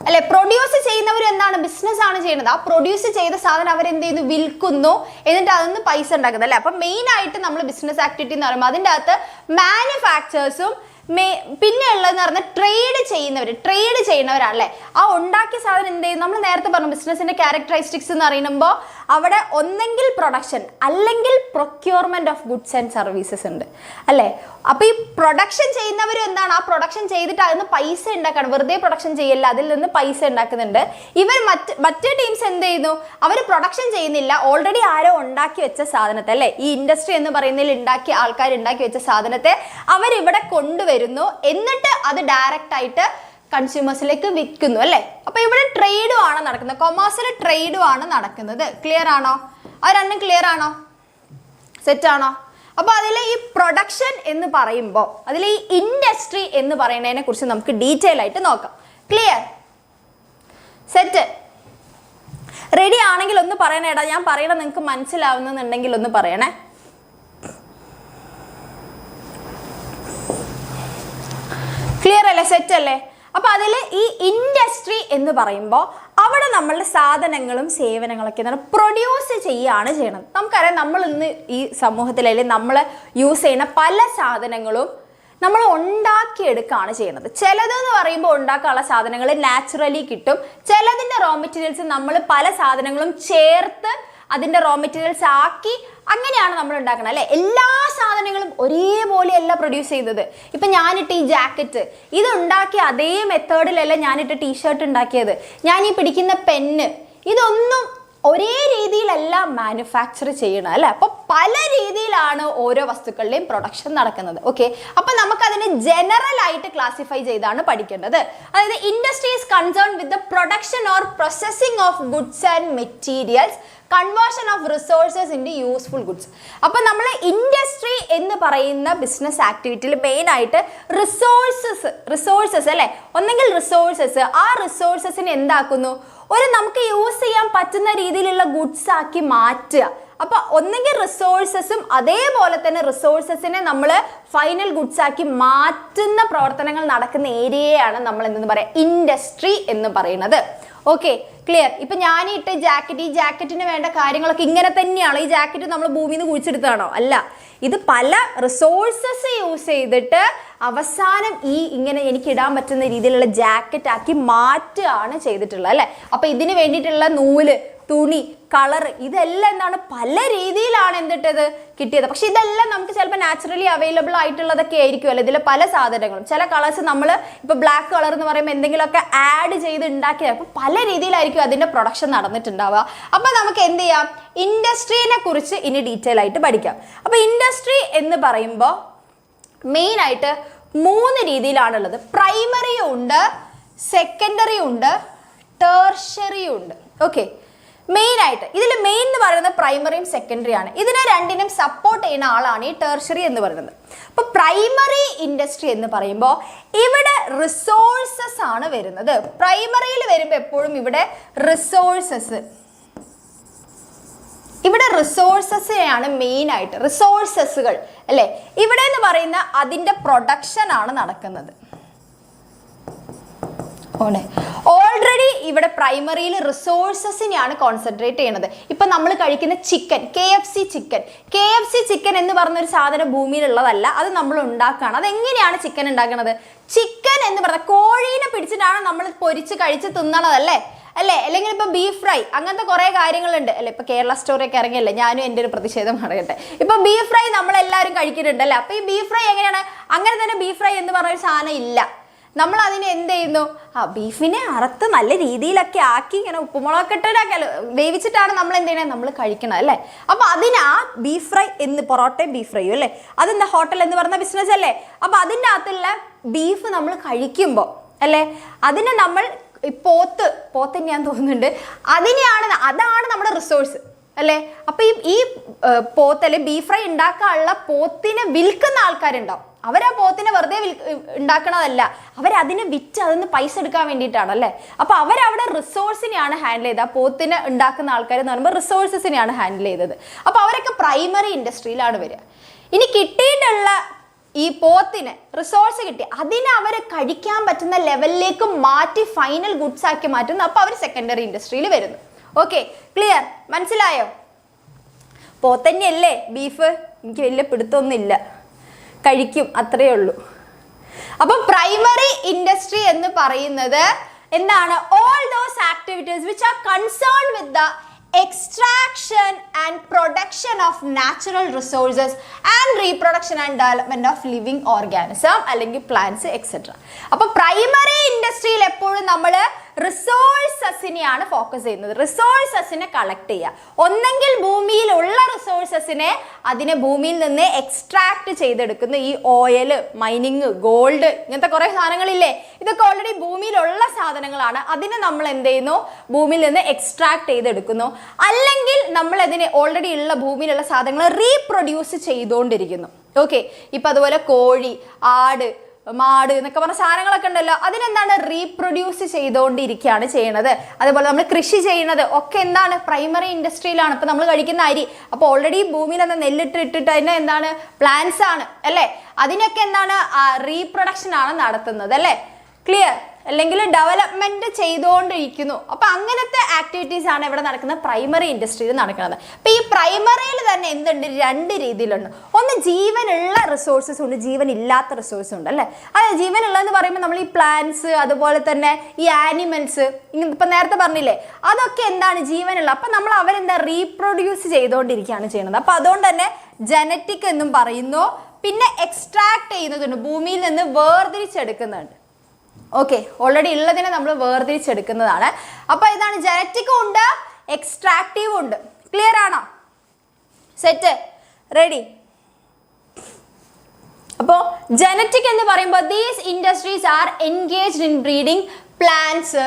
അല്ലെ. പ്രൊഡ്യൂസ് ചെയ്യുന്നവർ എന്താണ്? ബിസിനസ് ആണ് ചെയ്യുന്നത്. ആ പ്രൊഡ്യൂസ് ചെയ്ത സാധനം അവരെന്ത് ചെയ്യുന്നു? വിൽക്കുന്നു. എന്നിട്ട് അതൊന്ന് പൈസ ഉണ്ടാക്കുന്നത് അല്ലെ. അപ്പം മെയിൻ ആയിട്ട് നമ്മൾ ബിസിനസ് ആക്ടിവിറ്റി എന്ന് പറയുമ്പോൾ അതിൻ്റെ അകത്ത് മാനുഫാക്ചേഴ്സും പിന്നെ ഉള്ളതെന്ന് പറഞ്ഞാൽ ട്രേഡ് ചെയ്യുന്നവരാണല്ലേ. ആ ഉണ്ടാക്കിയ സാധനം എന്ത് ചെയ്യും? നമ്മൾ നേരത്തെ പറഞ്ഞു ബിസിനസിന്റെ ക്യാരക്ടറിസ്റ്റിക്സ് എന്ന് പറയുമ്പോൾ അവിടെ ഒന്നെങ്കിൽ പ്രൊഡക്ഷൻ അല്ലെങ്കിൽ procurement of goods and services ഉണ്ട് അല്ലേ. അപ്പൊ ഈ പ്രൊഡക്ഷൻ ചെയ്യുന്നവരും എന്താണ്? ആ പ്രൊഡക്ഷൻ ചെയ്തിട്ട് അതിൽ നിന്ന് പൈസ ഉണ്ടാക്കണം. വെറുതെ പ്രൊഡക്ഷൻ ചെയ്യല്ല, അതിൽ നിന്ന് പൈസ ഉണ്ടാക്കുന്നുണ്ട്. ഇവർ മറ്റേ ടീംസ് എന്ത് ചെയ്യുന്നു? അവർ പ്രൊഡക്ഷൻ ചെയ്യുന്നില്ല, ഓൾറെഡി ആരോ ഉണ്ടാക്കി വെച്ച സാധനത്തെ അല്ലേ, ഈ ഇൻഡസ്ട്രി എന്ന് പറയുന്നതിൽ ഉണ്ടാക്കിയ ആൾക്കാർ ഉണ്ടാക്കി വെച്ച സാധനത്തെ അവരിവിടെ കൊണ്ടുവരുന്നു, എന്നിട്ട് അത് ഡയറക്റ്റ് ആയിട്ട് കൺസ്യൂമേഴ്സിലേക്ക് വിൽക്കുന്നു അല്ലേ. അപ്പൊ ഇവിടെ ട്രേഡും ആണ് നടക്കുന്നത്, കൊമേഴ്സിൽ ട്രേഡും ആണ് നടക്കുന്നത്. ക്ലിയർ ആണോ? ആ രണ്ടും ക്ലിയർ ആണോ? സെറ്റ് ആണോ? അപ്പൊ അതിൽ ഈ പ്രൊഡക്ഷൻ എന്ന് പറയുമ്പോൾ അതിൽ ഈ ഇൻഡസ്ട്രി എന്ന് പറയുന്നതിനെ കുറിച്ച് നമുക്ക് ഡീറ്റെയിൽ ആയിട്ട് നോക്കാം. ക്ലിയർ? സെറ്റ്? റെഡി ആണെങ്കിൽ ഒന്ന് പറയണേടാ. ഞാൻ പറയണ നിങ്ങൾക്ക് മനസ്സിലാവുന്നുണ്ടെങ്കിൽ ഒന്ന് പറയണേ. ക്ലിയർ അല്ലേ? സെറ്റ് അല്ലേ? അപ്പൊ അതിൽ ഈ ഇൻഡസ്ട്രി എന്ന് പറയുമ്പോൾ അവിടെ നമ്മളുടെ സാധനങ്ങളും സേവനങ്ങളൊക്കെ എന്താണ് പ്രൊഡ്യൂസ് ചെയ്യുകയാണ് ചെയ്യണത്. നമുക്കറിയാം നമ്മൾ ഇന്ന് ഈ സമൂഹത്തിൽ അല്ലെങ്കിൽ നമ്മൾ യൂസ് ചെയ്യുന്ന പല സാധനങ്ങളും നമ്മൾ ഉണ്ടാക്കിയെടുക്കുകയാണ് ചെയ്യുന്നത്. ചിലതെന്ന് പറയുമ്പോൾ ഉണ്ടാക്കാനുള്ള സാധനങ്ങൾ നാച്ചുറലി കിട്ടും, ചിലതിൻ്റെ റോ മെറ്റീരിയൽസ് നമ്മൾ പല സാധനങ്ങളും ചേർത്ത് അതിൻ്റെ റോ മെറ്റീരിയൽസ് ആക്കി അങ്ങനെയാണ് നമ്മൾ ഉണ്ടാക്കുന്നത് അല്ലേ. എല്ലാ സാധനങ്ങളും ഒരേപോലെയല്ല പ്രൊഡ്യൂസ് ചെയ്തത്. ഇപ്പം ഞാനിട്ട് ഈ ജാക്കറ്റ് ഇത് ഉണ്ടാക്കിയ അതേ മെത്തേഡിലല്ല ഞാനിട്ട് ടീഷർട്ട് ഉണ്ടാക്കിയത്. ഞാൻ ഈ പിടിക്കുന്ന പെന്ന് ഇതൊന്നും ഒരേ രീതിയിലല്ല മാനുഫാക്ചർ ചെയ്യണം അല്ലേ. അപ്പോൾ പല രീതിയിലാണ് ഓരോ വസ്തുക്കളുടെയും പ്രൊഡക്ഷൻ നടക്കുന്നത്. ഓക്കെ, അപ്പം നമുക്കതിനെ ജനറൽ ആയിട്ട് ക്ലാസിഫൈ ചെയ്താണ് പഠിക്കേണ്ടത്. അതായത് industry is concern with the production or processing of goods and materials, conversion of resources in useful goods. അപ്പം നമ്മൾ ഇൻഡസ്ട്രി എന്ന് പറയുന്ന ബിസിനസ് ആക്ടിവിറ്റിയിൽ മെയിനായിട്ട് റിസോഴ്സസ് അല്ലേ, ഒന്നെങ്കിൽ റിസോഴ്സസ്, ആ റിസോഴ്സസിനെ എന്താക്കുന്നു, ഒരു നമുക്ക് യൂസ് ചെയ്യാൻ പറ്റുന്ന രീതിയിലുള്ള ഗുഡ്സ് ആക്കി മാറ്റുക. അപ്പൊ ഒന്നെങ്കിൽ റിസോഴ്സസും അതേപോലെ തന്നെ റിസോഴ്സസിനെ നമ്മൾ ഫൈനൽ ഗുഡ്സ് ആക്കി മാറ്റുന്ന പ്രവർത്തനങ്ങൾ നടക്കുന്ന ഏരിയയാണ് നമ്മൾ എന്തെന്ന് പറയാം ഇൻഡസ്ട്രി എന്ന് പറയുന്നത്. Okay, clear? ഇപ്പൊ ഞാൻ ഇട്ട ജാക്കറ്റ്, ഈ ജാക്കറ്റിന് വേണ്ട കാര്യങ്ങളൊക്കെ ഇങ്ങനെ തന്നെയാണോ? ഈ ജാക്കറ്റ് നമ്മൾ ഭൂമിയിൽ നിന്ന് കുഴിച്ചെടുത്താണോ? അല്ല, ഇത് പല റിസോഴ്സസ് യൂസ് ചെയ്തിട്ട് അവസാനം ഈ ഇങ്ങനെ എനിക്ക് ഇടാൻ പറ്റുന്ന രീതിയിലുള്ള ജാക്കറ്റ് ആക്കി മാറ്റുകയാണ് ചെയ്തിട്ടുള്ളത് അല്ലേ. അപ്പൊ ഇതിന് വേണ്ടിയിട്ടുള്ള നൂല്, തുണി, കളർ ഇതെല്ലാം എന്താണ് പല രീതിയിലാണ് എന്തിട്ടത് കിട്ടിയത്. പക്ഷെ ഇതെല്ലാം നമുക്ക് ചിലപ്പോൾ നാച്ചുറലി അവൈലബിൾ ആയിട്ടുള്ളതൊക്കെ ആയിരിക്കുമല്ലോ ഇതിൽ പല സാധനങ്ങളും. ചില കളേഴ്സ് നമ്മൾ ഇപ്പോൾ ബ്ലാക്ക് കളർ എന്ന് പറയുമ്പോൾ എന്തെങ്കിലുമൊക്കെ ആഡ് ചെയ്ത് ഉണ്ടാക്കിയത്. അപ്പോൾ പല രീതിയിലായിരിക്കും അതിൻ്റെ പ്രൊഡക്ഷൻ നടന്നിട്ടുണ്ടാവുക. അപ്പോൾ നമുക്ക് എന്ത് ചെയ്യാം, ഇൻഡസ്ട്രീനെ കുറിച്ച് ഇനി ഡീറ്റെയിൽ ആയിട്ട് പഠിക്കാം. അപ്പോൾ ഇൻഡസ്ട്രി എന്ന് പറയുമ്പോൾ മെയിനായിട്ട് 3 രീതിയിലാണുള്ളത്. പ്രൈമറിയും ഉണ്ട്, സെക്കൻഡറിയും ഉണ്ട്, ടേർഷ്യറിയും ഉണ്ട്. ഓക്കെ, മെയിനായിട്ട് ഇതിൽ മെയിൻ എന്ന് പറയുന്നത് പ്രൈമറിയും സെക്കൻഡറി ആണ്. ഇതിനെ രണ്ടിനും സപ്പോർട്ട് ചെയ്യുന്ന ആളാണ് ഈ ടേർഷ്യറി എന്ന് പറയുന്നത്. അപ്പോൾ പ്രൈമറി ഇൻഡസ്ട്രി എന്ന് പറയുമ്പോൾ ഇവിടെ റിസോഴ്സസ് ആണ് വരുന്നത്. പ്രൈമറിയിൽ വരുമ്പോൾ എപ്പോഴും ഇവിടെ റിസോഴ്സസിനെയാണ് മെയിനായിട്ട്, റിസോഴ്സസുകൾ അല്ലേ. ഇവിടെ എന്ന് പറയുന്ന അതിൻ്റെ പ്രൊഡക്ഷൻ ആണ് നടക്കുന്നത്. ഓൾറെഡി ഇവിടെ പ്രൈമറിയിൽ റിസോഴ്സസിനെയാണ് കോൺസെൻട്രേറ്റ് ചെയ്യുന്നത്. ഇപ്പം നമ്മൾ കഴിക്കുന്ന ചിക്കൻ, KFC ചിക്കൻ എന്ന് പറഞ്ഞൊരു സാധനം ഭൂമിയിലുള്ളതല്ല, അത് നമ്മൾ ഉണ്ടാക്കുകയാണ്. അതെങ്ങനെയാണ് ചിക്കൻ ഉണ്ടാക്കുന്നത്? ചിക്കൻ എന്ന് പറഞ്ഞാൽ കോഴീനെ പിടിച്ചിട്ടാണ് നമ്മൾ പൊരിച്ച് കഴിച്ച് തിന്നണതല്ലേ അല്ലേ. അല്ലെങ്കിൽ ഇപ്പൊ ബീഫ് ഫ്രൈ അങ്ങനത്തെ കുറെ കാര്യങ്ങളുണ്ട് അല്ലെ. ഇപ്പൊ കേരള സ്റ്റോറിയൊക്കെ ഇറങ്ങിയല്ലേ, ഞാനും എൻ്റെ ഒരു പ്രതിഷേധം പറയട്ടെ. ഇപ്പൊ ബീഫ് ഫ്രൈ നമ്മളെല്ലാവരും കഴിക്കുന്നുണ്ട് അല്ലേ. അപ്പൊ ഈ ബീഫ് ഫ്രൈ എങ്ങനെയാണ്? അങ്ങനെ തന്നെ ബീഫ് ഫ്രൈ എന്ന് പറഞ്ഞൊരു സാധനം ഇല്ല. നമ്മൾ അതിനെ എന്ത് ചെയ്യുന്നു, ബീഫിനെ അറുത്ത് നല്ല രീതിയിലൊക്കെ ആക്കി ഇങ്ങനെ ഉപ്പുമുളകൊക്കെ ഇട്ടൊക്കെ വേവിച്ചിട്ടാണ് നമ്മൾ എന്ത് ചെയ്യണത്, നമ്മൾ കഴിക്കണം അല്ലേ. അപ്പൊ അതിന് ആ ബീഫ് ഫ്രൈ എന്ന്, പൊറോട്ടയും ബീഫ് ഫ്രൈയും അല്ലേ, അതെന്താ ഹോട്ടൽ എന്ന് പറഞ്ഞ ബിസിനസ് അല്ലേ. അപ്പൊ അതിൻ്റെ അകത്തുള്ള ബീഫ് നമ്മൾ കഴിക്കുമ്പോൾ അല്ലേ, അതിനെ നമ്മൾ പോത്ത് ഞാൻ തോന്നുന്നുണ്ട്, അതാണ് നമ്മുടെ റിസോഴ്സ് അല്ലേ. അപ്പൊ ഈ പോത്ത് അല്ലെ ബീഫ് ഫ്രൈ ഉണ്ടാക്കാനുള്ള പോത്തിനെ വിൽക്കുന്ന ആൾക്കാരുണ്ടാവും. അവരാ പോത്തിനെ വെറുതെ ഉണ്ടാക്കണതല്ല, അവരതിനെ വിറ്റ് അതിന് പൈസ എടുക്കാൻ വേണ്ടിയിട്ടാണ് അല്ലേ. അപ്പൊ അവരവിടെ റിസോഴ്സിനെയാണ് ഹാൻഡിൽ ചെയ്തത്. ആ പോത്തിനെ ഉണ്ടാക്കുന്ന ആൾക്കാർ എന്ന് പറയുമ്പോൾ റിസോഴ്സസിനെയാണ് ഹാൻഡിൽ ചെയ്തത്. അപ്പൊ അവരൊക്കെ പ്രൈമറി ഇൻഡസ്ട്രിയിലാണ് വരിക. ഇനി കിട്ടിയിട്ടുള്ള ഈ പോത്തിന് റിസോഴ്സ് കിട്ടി, അതിനെ അവർ കഴിക്കാൻ പറ്റുന്ന ലെവലിലേക്ക് മാറ്റി ഫൈനൽ ഗുഡ്സ് ആക്കി മാറ്റുന്നു. അപ്പൊ അവർ സെക്കൻഡറി ഇൻഡസ്ട്രിയിൽ വരുന്നു. Okay, clear? മനസ്സിലായോ? പോത്തന്നെയല്ലേ ബീഫ്, എനിക്ക് വലിയ പിടുത്തമൊന്നുമില്ല, കഴിക്കും, അത്രയേ ഉള്ളൂ. അപ്പോൾ പ്രൈമറി ഇൻഡസ്ട്രി എന്ന് പറയുന്നത് എന്താണ്? All those activities which are concerned with the extraction and production of natural resources and reproduction and development of living organism അല്ലെങ്കിൽ plants etc. അപ്പോൾ പ്രൈമറി ഇൻഡസ്ട്രിയിൽ എപ്പോഴും നമ്മൾ റിസോഴ്സസിനെയാണ് ഫോക്കസ് ചെയ്യുന്നത്. റിസോഴ്സസിനെ കളക്ട് ചെയ്യുക. ഒന്നെങ്കിൽ ഭൂമിയിലുള്ള റിസോഴ്സസിനെ അതിനെ ഭൂമിയിൽ നിന്ന് എക്സ്ട്രാക്ട് ചെയ്തെടുക്കുന്നു. ഈ ഓയിൽ, മൈനിങ്, ഗോൾഡ്, ഇങ്ങനത്തെ കുറേ സാധനങ്ങളില്ലേ, ഇതൊക്കെ ഓൾറെഡി ഭൂമിയിലുള്ള സാധനങ്ങളാണ്. അതിനെ നമ്മൾ എന്ത് ചെയ്യുന്നു? ഭൂമിയിൽ നിന്ന് എക്സ്ട്രാക്ട് ചെയ്തെടുക്കുന്നു. അല്ലെങ്കിൽ നമ്മൾ അതിനെ ഓൾറെഡി ഉള്ള ഭൂമിയിലുള്ള സാധനങ്ങൾ റീപ്രൊഡ്യൂസ് ചെയ്തുകൊണ്ടിരിക്കുന്നു. ഓക്കെ, ഇപ്പം അതുപോലെ കോഴി, ആട്, മാട് എന്നൊക്കെ പറഞ്ഞ സാധനങ്ങളൊക്കെ ഉണ്ടല്ലോ, അതിനെന്താണ്? റീപ്രൊഡ്യൂസ് ചെയ്തുകൊണ്ടിരിക്കുകയാണ് ചെയ്യണത്. അതുപോലെ നമ്മൾ കൃഷി ചെയ്യുന്നത് ഒക്കെ എന്താണ്? പ്രൈമറി ഇൻഡസ്ട്രിയിലാണ്. ഇപ്പം നമ്മൾ കഴിക്കുന്ന അരി, അപ്പോൾ ഓൾറെഡി ഭൂമിയിൽ എന്താ നെല്ലിട്ടിട്ട് അതിനെ എന്താണ്? പ്ലാന്റ്സ് ആണ് അല്ലേ? അതിനൊക്കെ എന്താണ്? റീപ്രൊഡക്ഷൻ ആണ് നടത്തുന്നത് അല്ലേ? ക്ലിയർ? അല്ലെങ്കിൽ ഡെവലപ്മെന്റ് ചെയ്തുകൊണ്ടിരിക്കുന്നു. അപ്പൊ അങ്ങനത്തെ ആക്ടിവിറ്റീസ് ആണ് ഇവിടെ നടക്കുന്നത്, പ്രൈമറി ഇൻഡസ്ട്രിയിൽ നടക്കുന്നത്. അപ്പൊ ഈ പ്രൈമറിയിൽ തന്നെ എന്തുണ്ട്? രണ്ട് രീതിയിലുണ്ട്. ഒന്ന് ജീവനുള്ള റിസോഴ്സസ് ഉണ്ട്, ജീവൻ ഇല്ലാത്ത റിസോഴ്സ് ഉണ്ട് അല്ലേ? അതെ, ജീവനുള്ളതെന്ന് പറയുമ്പോൾ നമ്മൾ ഈ പ്ലാന്റ്സ്, അതുപോലെ തന്നെ ഈ ആനിമൽസ്, ഇപ്പൊ നേരത്തെ പറഞ്ഞില്ലേ, അതൊക്കെ എന്താണ്? ജീവനുള്ള. അപ്പൊ നമ്മൾ അവരെന്താ? റീപ്രൊഡ്യൂസ് ചെയ്തുകൊണ്ടിരിക്കുകയാണ് ചെയ്യുന്നത്. അപ്പൊ അതുകൊണ്ട് തന്നെ ജനറ്റിക് എന്നും പറയുന്നു. പിന്നെ എക്സ്ട്രാക്ട് ചെയ്യുന്നതുണ്ട്, ഭൂമിയിൽ നിന്ന് വേർതിരിച്ചെടുക്കുന്നുണ്ട്. ഓക്കെ, ഓൾറെഡി ഉള്ളതിനെ നമ്മൾ വേർതിരിച്ചെടുക്കുന്നതാണ്. അപ്പോൾ ഇതാണ് ജനറ്റിക്കും ഉണ്ട്, എക്സ്ട്രാക്റ്റീവും ഉണ്ട്. ക്ലിയർ ആണോ? സെറ്റ്? റെഡി? അപ്പോൾ ജനറ്റിക് എന്ന് പറയുമ്പോൾ these industries R engaged in breeding plants,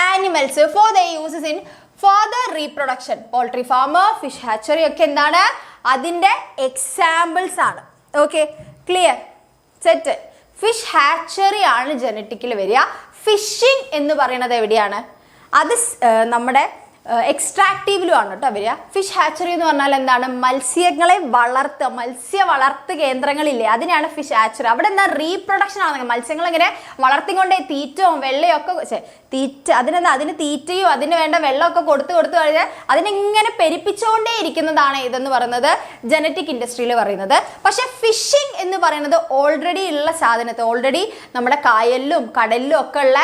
animals for the uses in further reproduction. Poultry farmer, fish hatchery ഒക്കെ എന്താണ്? അതിൻ്റെ എക്സാമ്പിൾസ് ആണ്. Okay, clear? Set? Fish hatchery ആണ് ജനറ്റിക്കിൽ വരിക. ഫിഷിംഗ് എന്ന് പറയുന്നത് എവിടെയാണ്? അത് നമ്മുടെ എക്സ്ട്രാക്റ്റീവിലും ആണ് കേട്ടോ വരിക. ഫിഷ് ഹാച്ചറി എന്ന് പറഞ്ഞാൽ എന്താണ്? മത്സ്യങ്ങളെ വളർത്തുക, മത്സ്യ വളർത്ത് കേന്ദ്രങ്ങളില്ലേ, അതിനാണ് ഫിഷ് ഹാച്ചറി. അവിടെ എന്താ? റീപ്രൊഡക്ഷൻ ആണ്. മത്സ്യങ്ങൾ ഇങ്ങനെ വളർത്തിക്കൊണ്ടേ തീറ്റവും വെള്ളയും ഒക്കെ അതിന് തീറ്റയും അതിന് വേണ്ട വെള്ളമൊക്കെ കൊടുത്തു കഴിഞ്ഞാൽ അതിനിങ്ങനെ പെരുപ്പിച്ചുകൊണ്ടേ ഇരിക്കുന്നതാണ് ഇതെന്ന് പറയുന്നത് ജനറ്റിക് ഇൻഡസ്ട്രിയിൽ പറയുന്നത്. പക്ഷെ ഫിഷിംഗ് എന്ന് പറയുന്നത് ഓൾറെഡി ഉള്ള സാധനത്തെ, ഓൾറെഡി നമ്മുടെ കായലിലും കടലിലും ഒക്കെ ഉള്ള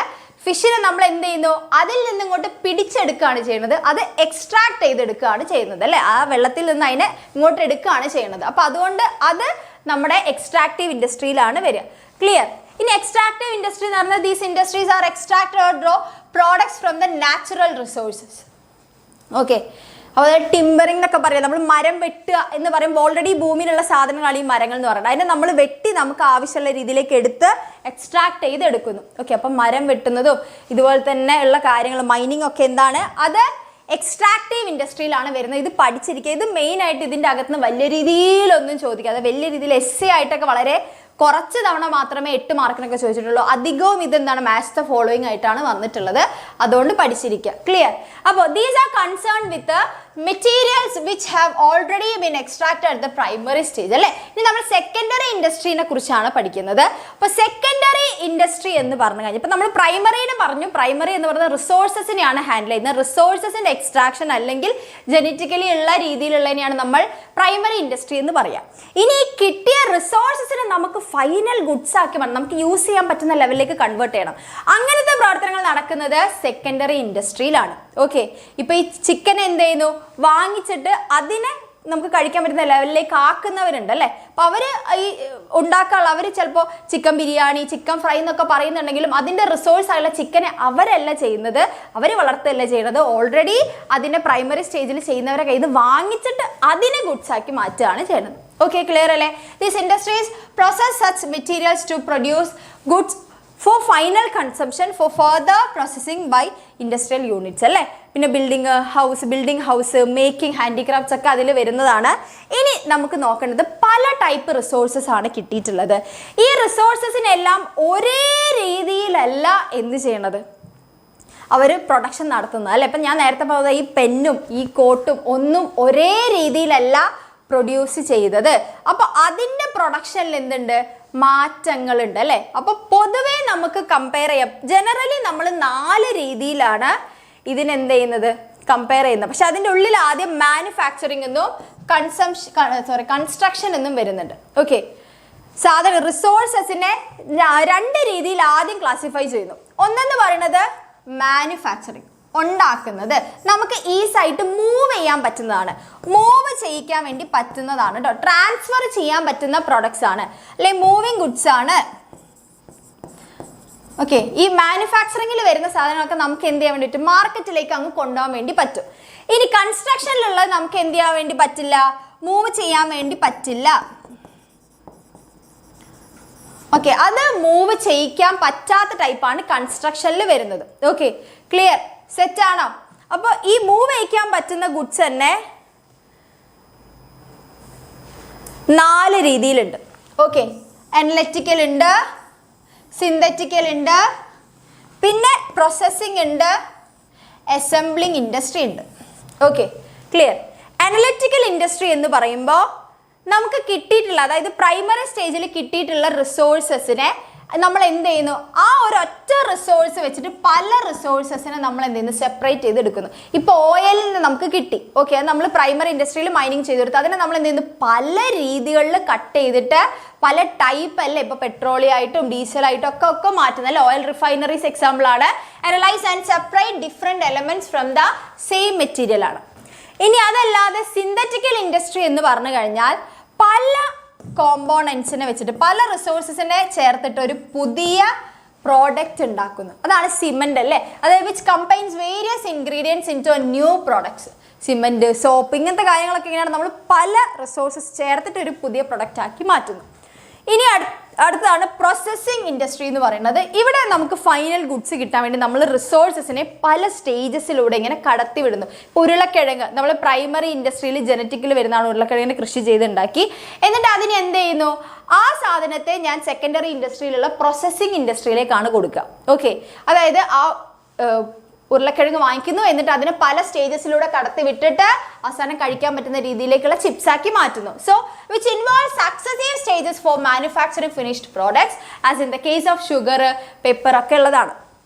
ഫിഷിനെ നമ്മൾ എന്ത് ചെയ്യുന്നു? അതിൽ നിന്ന് ഇങ്ങോട്ട് പിടിച്ചെടുക്കുകയാണ് ചെയ്യുന്നത്, അത് എക്സ്ട്രാക്ട് ചെയ്തെടുക്കുകയാണ് ചെയ്യുന്നത് അല്ലേ? ആ വെള്ളത്തിൽ നിന്ന് അതിനെ ഇങ്ങോട്ട് എടുക്കുകയാണ് ചെയ്യുന്നത്. അപ്പോൾ അതുകൊണ്ട് അത് നമ്മുടെ എക്സ്ട്രാക്റ്റീവ് ഇൻഡസ്ട്രിയിലാണ് വരിക. ക്ലിയർ? ഇനി എക്സ്ട്രാക്റ്റീവ് ഇൻഡസ്ട്രി എന്ന് പറഞ്ഞാൽ these industries are extract or draw products from the natural resources. Okay, അതുപോലെ ടിമ്പറിംഗ് എന്നൊക്കെ പറയാം. നമ്മൾ മരം വെട്ടുക എന്ന് പറയുമ്പോൾ ഓൾറെഡി ഭൂമിയിലുള്ള സാധനങ്ങളാണ് ഈ മരങ്ങൾ എന്ന് പറയുന്നത്. അതിനെ നമ്മൾ വെട്ടി നമുക്ക് ആവശ്യമുള്ള രീതിയിലേക്ക് എടുത്ത് എക്സ്ട്രാക്ട് ചെയ്ത് എടുക്കുന്നു. ഓക്കെ, അപ്പം മരം വെട്ടുന്നതും ഇതുപോലെ തന്നെ ഉള്ള കാര്യങ്ങൾ, മൈനിങ് ഒക്കെ എന്താണ്? അത് എക്സ്ട്രാക്റ്റീവ് ഇൻഡസ്ട്രിയിലാണ് വരുന്നത്. ഇത് പഠിച്ചിരിക്കുക. ഇത് മെയിനായിട്ട് ഇതിൻ്റെ അകത്തുനിന്ന് വലിയ രീതിയിലൊന്നും ചോദിക്കാതെ, വലിയ രീതിയിൽ എസ്സേ ആയിട്ടൊക്കെ വളരെ കുറച്ച് തവണ മാത്രമേ 8 മാർക്കിനൊക്കെ ചോദിച്ചിട്ടുള്ളൂ. അധികവും ഇതെന്താണ്? മാച്ച് ദ ഫോളോയിങ് ആയിട്ടാണ് വന്നിട്ടുള്ളത്. അതുകൊണ്ട് പഠിച്ചിരിക്കുക. ക്ലിയർ? അപ്പോൾ these are concerned with materials which have already been extracted at the primary stage അല്ലേ? ഇനി നമ്മൾ സെക്കൻഡറി ഇൻഡസ്ട്രീനെ കുറിച്ചാണ് പഠിക്കുന്നത്. അപ്പോൾ സെക്കൻഡറി ഇൻഡസ്ട്രി എന്ന് പറഞ്ഞു കഴിഞ്ഞാൽ ഇപ്പം നമ്മൾ പ്രൈമറിനെ പറഞ്ഞു. പ്രൈമറി എന്ന് പറയുന്നത് റിസോഴ്സസിനെയാണ് ഹാൻഡിൽ ചെയ്യുന്നത്. റിസോഴ്സസിൻ്റെ എക്സ്ട്രാക്ഷൻ അല്ലെങ്കിൽ ജനറ്റിക്കലി ഉള്ള രീതിയിലുള്ളതിനെയാണ് നമ്മൾ പ്രൈമറി ഇൻഡസ്ട്രി എന്ന് പറയാം. ഇനി കിട്ടിയ റിസോഴ്സസിനെ നമുക്ക് ഫൈനൽ ഗുഡ്സ് ആക്കി വേണം, നമുക്ക് യൂസ് ചെയ്യാൻ പറ്റുന്ന ലെവലിലേക്ക് കൺവേർട്ട് ചെയ്യണം. അങ്ങനത്തെ പ്രവർത്തനങ്ങൾ നടക്കുന്നത് സെക്കൻഡറി ഇൻഡസ്ട്രിയിലാണ്. ഓക്കെ, ഇപ്പൊ ഈ ചിക്കൻ എന്ത് ചെയ്യുന്നു? വാങ്ങിച്ചിട്ട് അതിനെ നമുക്ക് കഴിക്കാൻ പറ്റുന്ന ലെവലിലേക്ക് ആക്കുന്നവരുണ്ട് അല്ലേ? അപ്പോൾ അവർ ഈ ഉണ്ടാക്കാനുള്ള, അവർ ചിലപ്പോൾ ചിക്കൻ ബിരിയാണി, ചിക്കൻ ഫ്രൈ എന്നൊക്കെ പറയുന്നുണ്ടെങ്കിലും അതിൻ്റെ റിസോഴ്സ് ആയുള്ള ചിക്കനെ അവരല്ല ചെയ്യുന്നത്, അവർ വളർത്തല്ല ചെയ്യുന്നത്. ഓൾറെഡി അതിൻ്റെ പ്രൈമറി സ്റ്റേജിൽ ചെയ്യുന്നവരെ കയ്യിൽ നിന്ന് വാങ്ങിച്ചിട്ട് അതിനെ ഗുഡ്സ് ആക്കി മാറ്റുകയാണ് ചെയ്യുന്നത്. ഓക്കെ, ക്ലിയർ അല്ലേ? These industries process such materials to produce goods for final consumption for further processing by industrial units അല്ലേ? പിന്നെ ബിൽഡിംഗ് ഹൗസ്, മേക്കിംഗ്, ഹാൻഡിക്രാഫ്റ്റ്സ് ഒക്കെ അതിൽ വരുന്നതാണ്. ഇനി നമുക്ക് നോക്കേണ്ടത് പല ടൈപ്പ് റിസോഴ്സസ് ആണ് കിട്ടിയിട്ടുള്ളത്. ഈ റിസോഴ്സസിനെല്ലാം ഒരേ രീതിയിലല്ല എന്ത് ചെയ്യണത്? അവർ പ്രൊഡക്ഷൻ നടത്തുന്നത് അല്ലേ? ഇപ്പം ഞാൻ നേരത്തെ പറഞ്ഞത് ഈ പെന്നും ഈ കോട്ടും ഒന്നും ഒരേ രീതിയിലല്ല പ്രൊഡ്യൂസ് ചെയ്തത്. അപ്പോൾ അതിൻ്റെ പ്രൊഡക്ഷനിൽ എന്തുണ്ട്? മാറ്റങ്ങളുണ്ട് അല്ലേ? അപ്പോൾ പൊതുവേ നമുക്ക് കമ്പയർ ചെയ്യാം. ജനറലി നമ്മൾ 4 രീതിയിലാണ് ഇതിനെന്ത് ചെയ്യുന്നത്? കമ്പയർ ചെയ്യുന്നത്. പക്ഷെ അതിൻ്റെ ഉള്ളിൽ ആദ്യം മാനുഫാക്ചറിങ് എന്നും കൺസ്ട്രക്ഷൻ എന്നും വരുന്നുണ്ട്. ഓക്കെ, സാധന റിസോഴ്സസിനെ രണ്ട് രീതിയിൽ ആദ്യം ക്ലാസിഫൈ ചെയ്യുന്നു. ഒന്നെന്ന് പറയുന്നത് മാനുഫാക്ചറിങ്, ഉണ്ടാക്കുന്നത്, നമുക്ക് ഈസി ആയിട്ട് മൂവ് ചെയ്യാൻ പറ്റുന്നതാണ്, മൂവ് ചെയ്യിക്കാൻ വേണ്ടി പറ്റുന്നതാണ് കേട്ടോ, ട്രാൻസ്ഫർ ചെയ്യാൻ പറ്റുന്ന പ്രൊഡക്ട്സ് ആണ്, അല്ലെ മൂവിങ് ഗുഡ്സ് ആണ്. ഓക്കെ, ഈ മാനുഫാക്ചറിങ്ങിൽ വരുന്ന സാധനങ്ങളൊക്കെ നമുക്ക് എന്ത് ചെയ്യാൻ വേണ്ടിയിട്ട് മാർക്കറ്റിലേക്ക് അങ്ങ് കൊണ്ടുപോകാൻ വേണ്ടി പറ്റും. ഇനി കൺസ്ട്രക്ഷനിലുള്ളത് നമുക്ക് എന്ത് ചെയ്യാൻ വേണ്ടി പറ്റില്ല, മൂവ് ചെയ്യാൻ വേണ്ടി പറ്റില്ല. ഓക്കെ, അത് മൂവ് ചെയ്യിക്കാൻ പറ്റാത്ത ടൈപ്പാണ് കൺസ്ട്രക്ഷനിൽ വരുന്നത്. ഓക്കെ, ക്ലിയർ, സെറ്റ് ആണോ? അപ്പോൾ ഈ മൂവ് ചെയ്യിക്കാൻ പറ്റുന്ന ഗുഡ്സ് തന്നെ 4 രീതിയിലുണ്ട്. ഓക്കെ, അനലിറ്റിക്കൽ ഉണ്ട്, സിന്തറ്റിക്കൽ ഉണ്ട്, പിന്നെ പ്രോസസ്സിംഗ് ഉണ്ട്, അസംബ്ലിംഗ് ഇൻഡസ്ട്രി ഉണ്ട്. Okay, clear. അനലിറ്റിക്കൽ ഇൻഡസ്ട്രി എന്ന് പറയുമ്പോൾ നമുക്ക് കിട്ടിയിട്ടുള്ള, അതായത് പ്രൈമറി സ്റ്റേജിൽ കിട്ടിയിട്ടുള്ള റിസോഴ്സസിനെ നമ്മൾ എന്ത് ചെയ്യുന്നു, ആ ഒരു ഒറ്റ റിസോഴ്സ് വെച്ചിട്ട് പല റിസോഴ്സസിനെ നമ്മൾ എന്ത് ചെയ്യുന്നു, സെപ്പറേറ്റ് ചെയ്തെടുക്കുന്നു. ഇപ്പോൾ ഓയിലിൽ നിന്ന് നമുക്ക് കിട്ടി, ഓക്കെ, അത് നമ്മൾ പ്രൈമറി ഇൻഡസ്ട്രിയിൽ മൈനിങ് ചെയ്തെടുത്തു, അതിനെ നമ്മൾ എന്ത് ചെയ്യുന്നു, പല രീതികളിൽ കട്ട് ചെയ്തിട്ട് പല ടൈപ്പ് അല്ലേ, ഇപ്പോൾ പെട്രോളിയം ആയിട്ടും ഡീസലായിട്ടും ഒക്കെ മാറ്റുന്നത് അല്ലേ, ഓയിൽ റിഫൈനറീസ് എക്സാമ്പിൾ ആണ്. Analyse and separate different elements from the same material ആണ്. ഇനി അതല്ലാതെ സിന്തറ്റിക്കൽ ഇൻഡസ്ട്രി എന്ന് പറഞ്ഞു കഴിഞ്ഞാൽ പല കോമ്പോണൻസിനെ വെച്ചിട്ട് പല റിസോഴ്സസിനെ ചേർത്തിട്ട് ഒരു പുതിയ പ്രോഡക്റ്റ് ഉണ്ടാക്കുന്നു, അതാണ് സിമെന്റ് അല്ലേ, അതായത് which combines various ingredients into a new products. Cement, soap, ഇങ്ങനത്തെ കാര്യങ്ങളൊക്കെ ഇങ്ങനെയാണ് നമ്മൾ പല റിസോഴ്സസ് ചേർത്തിട്ട് ഒരു പുതിയ പ്രൊഡക്റ്റ് ആക്കി മാറ്റുന്നു. ഇനി അടുത്തതാണ് പ്രോസസ്സിംഗ് ഇൻഡസ്ട്രി എന്ന് പറയുന്നത്. ഇവിടെ നമുക്ക് ഫൈനൽ ഗുഡ്സ് കിട്ടാൻ വേണ്ടി നമ്മൾ റിസോഴ്സസിനെ പല സ്റ്റേജസിലൂടെ ഇങ്ങനെ കടത്തി വിടുന്നു. ഇപ്പോൾ ഉരുളക്കിഴങ്ങ് നമ്മൾ പ്രൈമറി ഇൻഡസ്ട്രിയിൽ ജനറ്റിക്കൽ വരുന്നതാണ്, ഉരുളക്കിഴങ്ങിന് കൃഷി ചെയ്തുണ്ടാക്കി, എന്നിട്ട് അതിന് എന്ത് ചെയ്യുന്നു, ആ സാധനത്തെ ഞാൻ സെക്കൻഡറി ഇൻഡസ്ട്രിയിലുള്ള പ്രോസസ്സിംഗ് ഇൻഡസ്ട്രിയിലേക്കാണ് കൊടുക്കുക. ഓക്കെ, അതായത് ആ ഉരുളക്കിഴങ്ങ് വാങ്ങിക്കുന്നു, എന്നിട്ട് അതിനെ പല സ്റ്റേജസിലൂടെ കടത്തി വിട്ടിട്ട് അവസാനം കഴിക്കാൻ പറ്റുന്ന രീതിയിലേക്കുള്ള ചിപ്സ് ആക്കി മാറ്റുന്നു. So which involve successive stages four manufacturing finished products as in the case of sugar, pepper ഒക്കെ ഉള്ളതാണ്.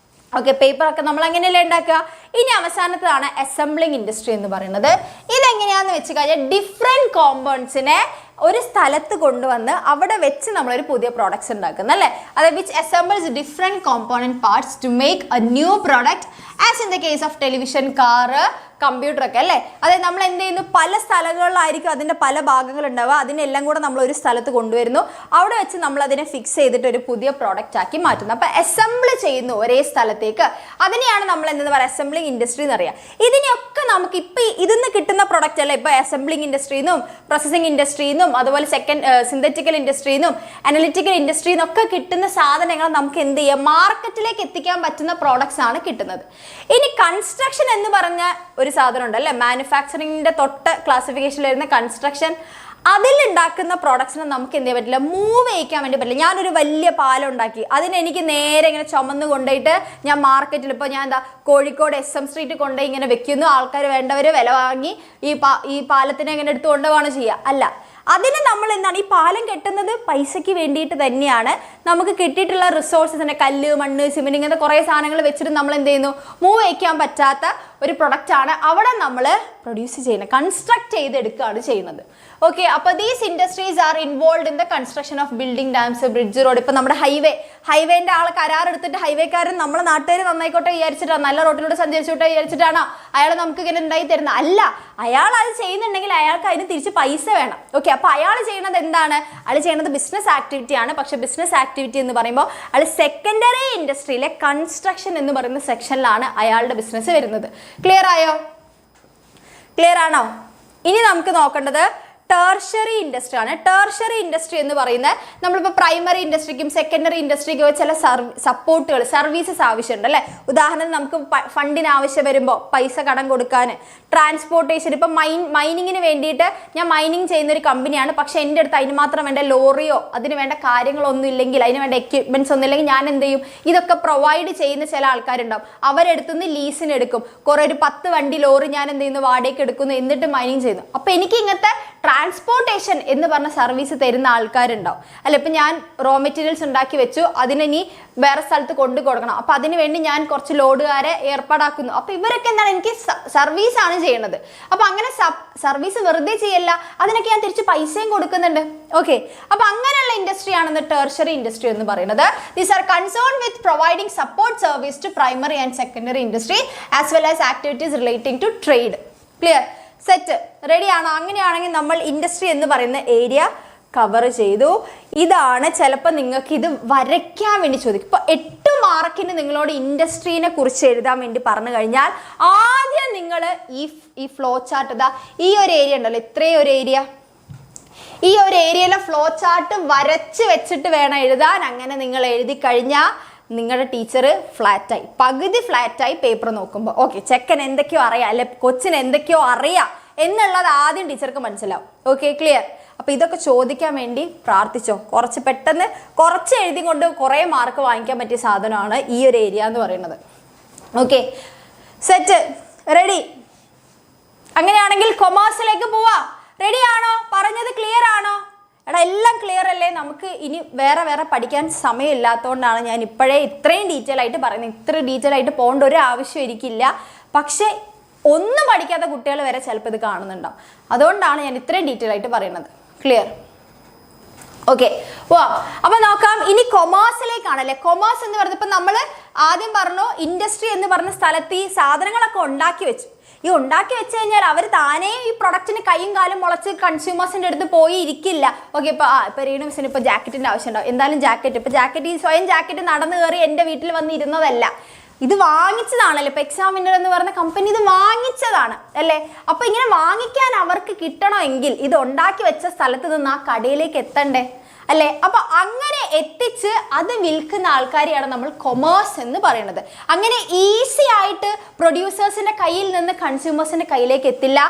ഓക്കെ, പേപ്പറൊക്കെ നമ്മൾ അങ്ങനെയല്ലേ ഉണ്ടാക്കുക. ഇനി അവസാനത്തതാണ് അസംബ്ലിംഗ് ഇൻഡസ്ട്രി എന്ന് പറയുന്നത്. ഇതെങ്ങനെയാണെന്ന് വെച്ച് കഴിഞ്ഞാൽ ഡിഫറെൻറ്റ് കോമ്പൗണ്ട്സിനെ ഒരു സ്ഥലത്ത് കൊണ്ടുവന്ന് അവിടെ വെച്ച് നമ്മളൊരു പുതിയ പ്രോഡക്ട്സ് ഉണ്ടാക്കുന്നത് അല്ലേ, അതായത് which assembles different component parts to make a new product as in the case of television, car, computer ഒക്കെ അല്ലേ. അതായത് നമ്മൾ എന്ത് ചെയ്യുന്നു, പല സ്ഥലങ്ങളിലായിരിക്കും അതിൻ്റെ പല ഭാഗങ്ങൾ ഉണ്ടാവുക, അതിനെല്ലാം കൂടെ നമ്മൾ ഒരു സ്ഥലത്ത് കൊണ്ടുവരുന്നു, അവിടെ വെച്ച് നമ്മൾ അതിനെ ഫിക്സ് ചെയ്തിട്ട് ഒരു പുതിയ പ്രോഡക്റ്റ് ആക്കി മാറ്റുന്നു. അപ്പോൾ അസംബിൾ ചെയ്യുന്നു ഒരേ സ്ഥലത്തേക്ക്, അതിനെയാണ് നമ്മൾ എന്തെന്ന് പറയുക, അസംബ്ലിംഗ് ഇൻഡസ്ട്രി എന്ന് പറയുക. ഇതിനെയൊക്കെ നമുക്ക് ഇപ്പോൾ ഇതിന്ന് കിട്ടുന്ന പ്രൊഡക്റ്റ് അല്ലേ, ഇപ്പോൾ അസംബ്ലിംഗ് ഇൻഡസ്ട്രിന്നും പ്രോസസ്സിംഗ് ഇൻഡസ്ട്രിന്നും അതുപോലെ സിന്തറ്റിക്കൽ ഇൻഡസ്ട്രിന്നും അനലിറ്റിക്കൽ ഇൻഡസ്ട്രിന്നൊക്കെ കിട്ടുന്ന സാധനങ്ങൾ നമുക്ക് എന്ത് ചെയ്യാം, മാർക്കറ്റിലേക്ക് എത്തിക്കാൻ പറ്റുന്ന പ്രോഡക്ട്സ് ആണ് കിട്ടുന്നത്. ഇനി കൺസ്ട്രക്ഷൻ എന്ന് പറഞ്ഞ ഒരു സാധനം ഉണ്ടല്ലേ, മാനുഫാക്ചറിങ്ങിന്റെ തൊട്ട് ക്ലാസിഫിക്കേഷനിൽ വരുന്ന കൺസ്ട്രക്ഷൻ, അതിലുണ്ടാക്കുന്ന പ്രോഡക്ട്സിനെ നമുക്ക് എന്ത് ചെയ്യാൻ പറ്റില്ല, മൂവ് ചെയ്യിക്കാൻ വേണ്ടി പറ്റില്ല. ഞാനൊരു വലിയ പാലം ഉണ്ടാക്കി, അതിനെനിക്ക് നേരെ ഇങ്ങനെ ചുമന്ന് കൊണ്ടുപോയിട്ട് ഞാൻ മാർക്കറ്റിൽ, ഇപ്പോൾ ഞാൻ എന്താ കോഴിക്കോട് SM സ്ട്രീറ്റ് കൊണ്ടുപോയി ഇങ്ങനെ വെക്കുന്നു, ആൾക്കാർ വേണ്ടവർ വില വാങ്ങി ഈ പാലത്തിനെ ഇങ്ങനെ എടുത്ത് കൊണ്ടുപോവാണ് ചെയ്യുക, അല്ല. അതിന് നമ്മൾ എന്താണ്, ഈ പാലം കെട്ടുന്നത് പൈസയ്ക്ക് വേണ്ടിയിട്ട് തന്നെയാണ്. നമുക്ക് കിട്ടിയിട്ടുള്ള റിസോഴ്സസിനെ കല്ല്, മണ്ണ്, സിമെന്റ്, ഇങ്ങനത്തെ കുറേ സാധനങ്ങൾ വെച്ചിട്ട് നമ്മൾ എന്ത് ചെയ്യുന്നു, മൂവ് വയ്ക്കാൻ പറ്റാത്ത ഒരു പ്രൊഡക്റ്റാണ് അവിടെ നമ്മൾ പ്രൊഡ്യൂസ് ചെയ്യുന്നത്, കൺസ്ട്രക്ട് ചെയ്തെടുക്കുകയാണ് ചെയ്യുന്നത്. ഓക്കെ, അപ്പോൾ these industries are involve in the construction of building, dams, bridge, road. ഇപ്പോൾ നമ്മുടെ ഹൈവേൻ്റെ ആൾ കരാറെടുത്തിട്ട് ഹൈവേക്കാരൻ നമ്മളെ നാട്ടുകാർ നന്നായിക്കോട്ടെ വിചാരിച്ചിട്ടാണ്, നല്ല റോഡിലൂടെ സഞ്ചരിച്ചോട്ടെ വിചാരിച്ചിട്ടാണോ അയാൾ നമുക്ക് ഇങ്ങനെ ഉണ്ടായി തരുന്നത്? അല്ല, അയാൾ അത് ചെയ്യുന്നുണ്ടെങ്കിൽ അയാൾക്ക് അതിന് തിരിച്ച് പൈസ വേണം. ഓക്കെ, അപ്പോൾ അയാൾ ചെയ്യുന്നത് എന്താണ്, അയാൾ ചെയ്യുന്നത് ബിസിനസ് ആക്ടിവിറ്റി ആണ്. പക്ഷേ ബിസിനസ് ആക്ടിവിറ്റി എന്ന് പറയുമ്പോൾ അയാൾ സെക്കൻഡറി ഇൻഡസ്ട്രിയിലെ കൺസ്ട്രക്ഷൻ എന്ന് പറയുന്ന സെക്ഷനിലാണ് അയാളുടെ ബിസിനസ് വരുന്നത്. ക്ലിയർ ആയോ? ക്ലിയർ ആണോ? ഇനി നമുക്ക് നോക്കേണ്ടത് ടെർഷ്യറി ഇൻഡസ്ട്രി ആണ്. ടെർഷ്യറി ഇൻഡസ്ട്രി എന്ന് പറയുന്നത് നമ്മളിപ്പോൾ പ്രൈമറി ഇൻഡസ്ട്രിക്കും സെക്കൻഡറി ഇൻഡസ്ട്രിക്കും ചില സപ്പോർട്ടുകൾ, സർവീസസ് ആവശ്യമുണ്ട് അല്ലേ. ഉദാഹരണത്തിന് നമുക്ക് ഫണ്ടിന് ആവശ്യം വരുമ്പോൾ പൈസ കടം കൊടുക്കാൻ, ട്രാൻസ്പോർട്ടേഷൻ, ഇപ്പം മൈനിങ്ങിന് വേണ്ടിയിട്ട് ഞാൻ മൈനിങ് ചെയ്യുന്ന ഒരു കമ്പനിയാണ്, പക്ഷേ എൻ്റെ അടുത്ത് അതിന് മാത്രം വേണ്ട ലോറിയോ അതിന് വേണ്ട കാര്യങ്ങളൊന്നും ഇല്ലെങ്കിൽ, അതിന് വേണ്ട എക്യുപ്മെൻറ്റ്സ് ഒന്നും ഇല്ലെങ്കിൽ ഞാൻ എന്ത് ചെയ്യും, ഇതൊക്കെ പ്രൊവൈഡ് ചെയ്യുന്ന ചില ആൾക്കാരുണ്ടാവും, അവരെടുത്തുനിന്ന് ലീസിന് എടുക്കും. കുറേ ഒരു 10 വണ്ടി ലോറി ഞാൻ എന്ത് ചെയ്യുന്നു, വാടകയ്ക്ക് എടുക്കുന്നു, എന്നിട്ട് മൈനിങ് ചെയ്യുന്നു. അപ്പോൾ എനിക്ക് ഇങ്ങനത്തെ ട്രാൻസ്പോർട്ടേഷൻ എന്ന് പറഞ്ഞ സർവീസ് തരുന്ന ആൾക്കാരുണ്ടാവും അല്ലെ. ഇപ്പം ഞാൻ റോ മെറ്റീരിയൽസ് ഉണ്ടാക്കി വെച്ചു, അതിനി വേറെ സ്ഥലത്ത് കൊണ്ടു കൊടുക്കണം. അപ്പം അതിന് വേണ്ടി ഞാൻ കുറച്ച് ലോഡുകാരെ ഏർപ്പാടാക്കുന്നു. അപ്പം ഇവരൊക്കെ എന്താണ്, എനിക്ക് സർവീസാണ് ചെയ്യണത്. അപ്പം അങ്ങനെ സർവീസ് വെറുതെ ചെയ്യല്ല, അതിനൊക്കെ ഞാൻ തിരിച്ച് പൈസയും കൊടുക്കുന്നുണ്ട്. ഓക്കെ, അപ്പം അങ്ങനെയുള്ള ഇൻഡസ്ട്രി ആണെന്ന് ടെർഷറി ഇൻഡസ്ട്രി എന്ന് പറയുന്നത്. These are concern with providing support service to primary and secondary industry as well as activities relating to trade. Clear? Set? Ready ആണോ? അങ്ങനെയാണെങ്കിൽ നമ്മൾ ഇൻഡസ്ട്രി എന്ന് പറയുന്ന ഏരിയ കവർ ചെയ്തു. ഇതാണ് ചിലപ്പോൾ നിങ്ങൾക്ക് ഇത് വരയ്ക്കാൻ വേണ്ടി ചോദിക്കും. ഇപ്പോൾ 8 മാർക്കിന് നിങ്ങളോട് ഇൻഡസ്ട്രീനെ കുറിച്ച് എഴുതാൻ വേണ്ടി പറഞ്ഞു കഴിഞ്ഞാൽ ആദ്യം നിങ്ങൾ ഈ ഫ്ലോ ചാർട്ട് ഇതാ ഈ ഒരു ഏരിയ ഉണ്ടല്ലോ, ഇത്രയും ഒരു ഏരിയ, ഈ ഒരു ഏരിയയിലെ ഫ്ലോ ചാർട്ട് വരച്ച് വെച്ചിട്ട് വേണം എഴുതാൻ. അങ്ങനെ നിങ്ങൾ എഴുതി കഴിഞ്ഞാൽ നിങ്ങളുടെ ടീച്ചർ ഫ്ലാറ്റായി, പകുതി ഫ്ലാറ്റായി പേപ്പർ നോക്കുമ്പോൾ. ഓക്കെ, ചെക്കൻ എന്തൊക്കെയോ അറിയാം അല്ലെ, കൊച്ചിന് എന്തൊക്കെയോ അറിയാം എന്നുള്ളത് ആദ്യം ടീച്ചർക്ക് മനസ്സിലാവും. Okay, clear? അപ്പോൾ ഇതൊക്കെ ചോദിക്കാൻ വേണ്ടി പ്രാർത്ഥിച്ചോ. കുറച്ച് പെട്ടെന്ന് കുറച്ച് എഴുതി കൊണ്ട് കുറേ മാർക്ക് വാങ്ങിക്കാൻ പറ്റിയ സാധനമാണ് ഈ ഒരു ഏരിയ എന്ന് പറയുന്നത്. Okay, set? റെഡി? അങ്ങനെയാണെങ്കിൽ കൊമേഴ്സിലേക്ക് പോവാ. റെഡി ആണോ? പറഞ്ഞത് ക്ലിയർ ആണോ? എടാ എല്ലാം ക്ലിയർ അല്ലേ? നമുക്ക് ഇനി വേറെ പഠിക്കാൻ സമയമില്ലാത്തതുകൊണ്ടാണ് ഞാൻ ഇപ്പോഴേ ഇത്രയും ഡീറ്റെയിൽ ആയിട്ട് പറയുന്നത്. ഇത്ര ഡീറ്റെയിൽ ആയിട്ട് പോകേണ്ട ഒരു ആവശ്യം എനിക്കില്ല. പക്ഷേ ഒന്നും പഠിക്കാത്ത കുട്ടികൾ വരെ ചിലപ്പോൾ ഇത് കാണുന്നുണ്ടാവും. അതുകൊണ്ടാണ് ഞാൻ ഇത്രയും ഡീറ്റെയിൽ ആയിട്ട് പറയുന്നത്. ക്ലിയർ? ഓക്കെ, വാ. അപ്പൊ നോക്കാം, ഇനി കൊമേഴ്സിലേക്കാണല്ലേ. കൊമേഴ്സ് എന്ന് പറയുന്നത് ഇപ്പം നമ്മൾ ആദ്യം പറഞ്ഞു ഇൻഡസ്ട്രി എന്ന് പറഞ്ഞ സ്ഥലത്ത് ഈ സാധനങ്ങളൊക്കെ ഉണ്ടാക്കി വെച്ചു. ഈ ഉണ്ടാക്കി വെച്ച് കഴിഞ്ഞാൽ അവർ താനേ ഈ പ്രൊഡക്റ്റിന് കൈയും കാലും മുളച്ച് കൺസ്യൂമേഴ്സിൻ്റെ അടുത്ത് പോയി ഇരിക്കില്ല. ഓക്കെ, ഇപ്പോൾ റീനു മിസ്സിന് ഇപ്പോൾ ജാക്കറ്റിൻ്റെ ആവശ്യം ഉണ്ടാവും. എന്തായാലും ജാക്കറ്റ്, ഇപ്പോൾ ജാക്കറ്റ് ഈ സ്വയം ജാക്കറ്റ് നടന്നു കയറി എൻ്റെ വീട്ടിൽ വന്ന് ഇരുന്നതല്ല, ഇത് വാങ്ങിച്ചതാണല്ലോ. ഇപ്പോൾ എക്സാമിനർ എന്ന് പറയുന്ന കമ്പനി ഇത് വാങ്ങിച്ചതാണ് അല്ലേ. അപ്പോൾ ഇങ്ങനെ വാങ്ങിക്കാൻ അവർക്ക് കിട്ടണമെങ്കിൽ ഇത് ഉണ്ടാക്കി വെച്ച സ്ഥലത്ത് നിന്ന് ആ കടയിലേക്ക് എത്തണ്ടേ അല്ലേ. അപ്പൊ അങ്ങനെ എത്തിച്ച് അത് വിൽക്കുന്ന ആൾക്കാരെയാണ് നമ്മൾ കൊമേഴ്സ് എന്ന് പറയുന്നത്. അങ്ങനെ ഈസി ആയിട്ട് പ്രൊഡ്യൂസേഴ്സിന്റെ കയ്യിൽ നിന്ന് കൺസ്യൂമേഴ്സിന്റെ കയ്യിലേക്ക് എത്തില്ല.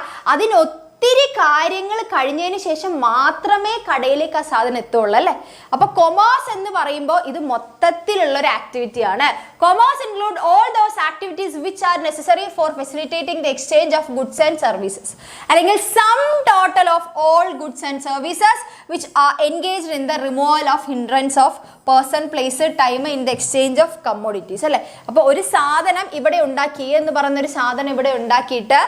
ഒത്തിരി കാര്യങ്ങൾ കഴിഞ്ഞതിന് ശേഷം മാത്രമേ കടയിലേക്ക് ആ സാധനം എത്തുള്ളൂ അല്ലേ. അപ്പൊ കൊമേഴ്സ് എന്ന് പറയുമ്പോൾ ഇത് മൊത്തത്തിലുള്ള ഒരു ആക്ടിവിറ്റിയാണ്. Commerce include all those activities which are necessary for facilitating the exchange of goods and services, അല്ലെങ്കിൽ sum total of all goods and services which are engaged in the removal of hindrance of person, place, time in the exchange of commodities അല്ലേ. അപ്പോൾ ഒരു സാധനം ഇവിടെ ഉണ്ടാക്കി, എ എന്ന് പറയുന്ന ഒരു സാധനം ഇവിടെ ഉണ്ടാക്കിയിട്ട്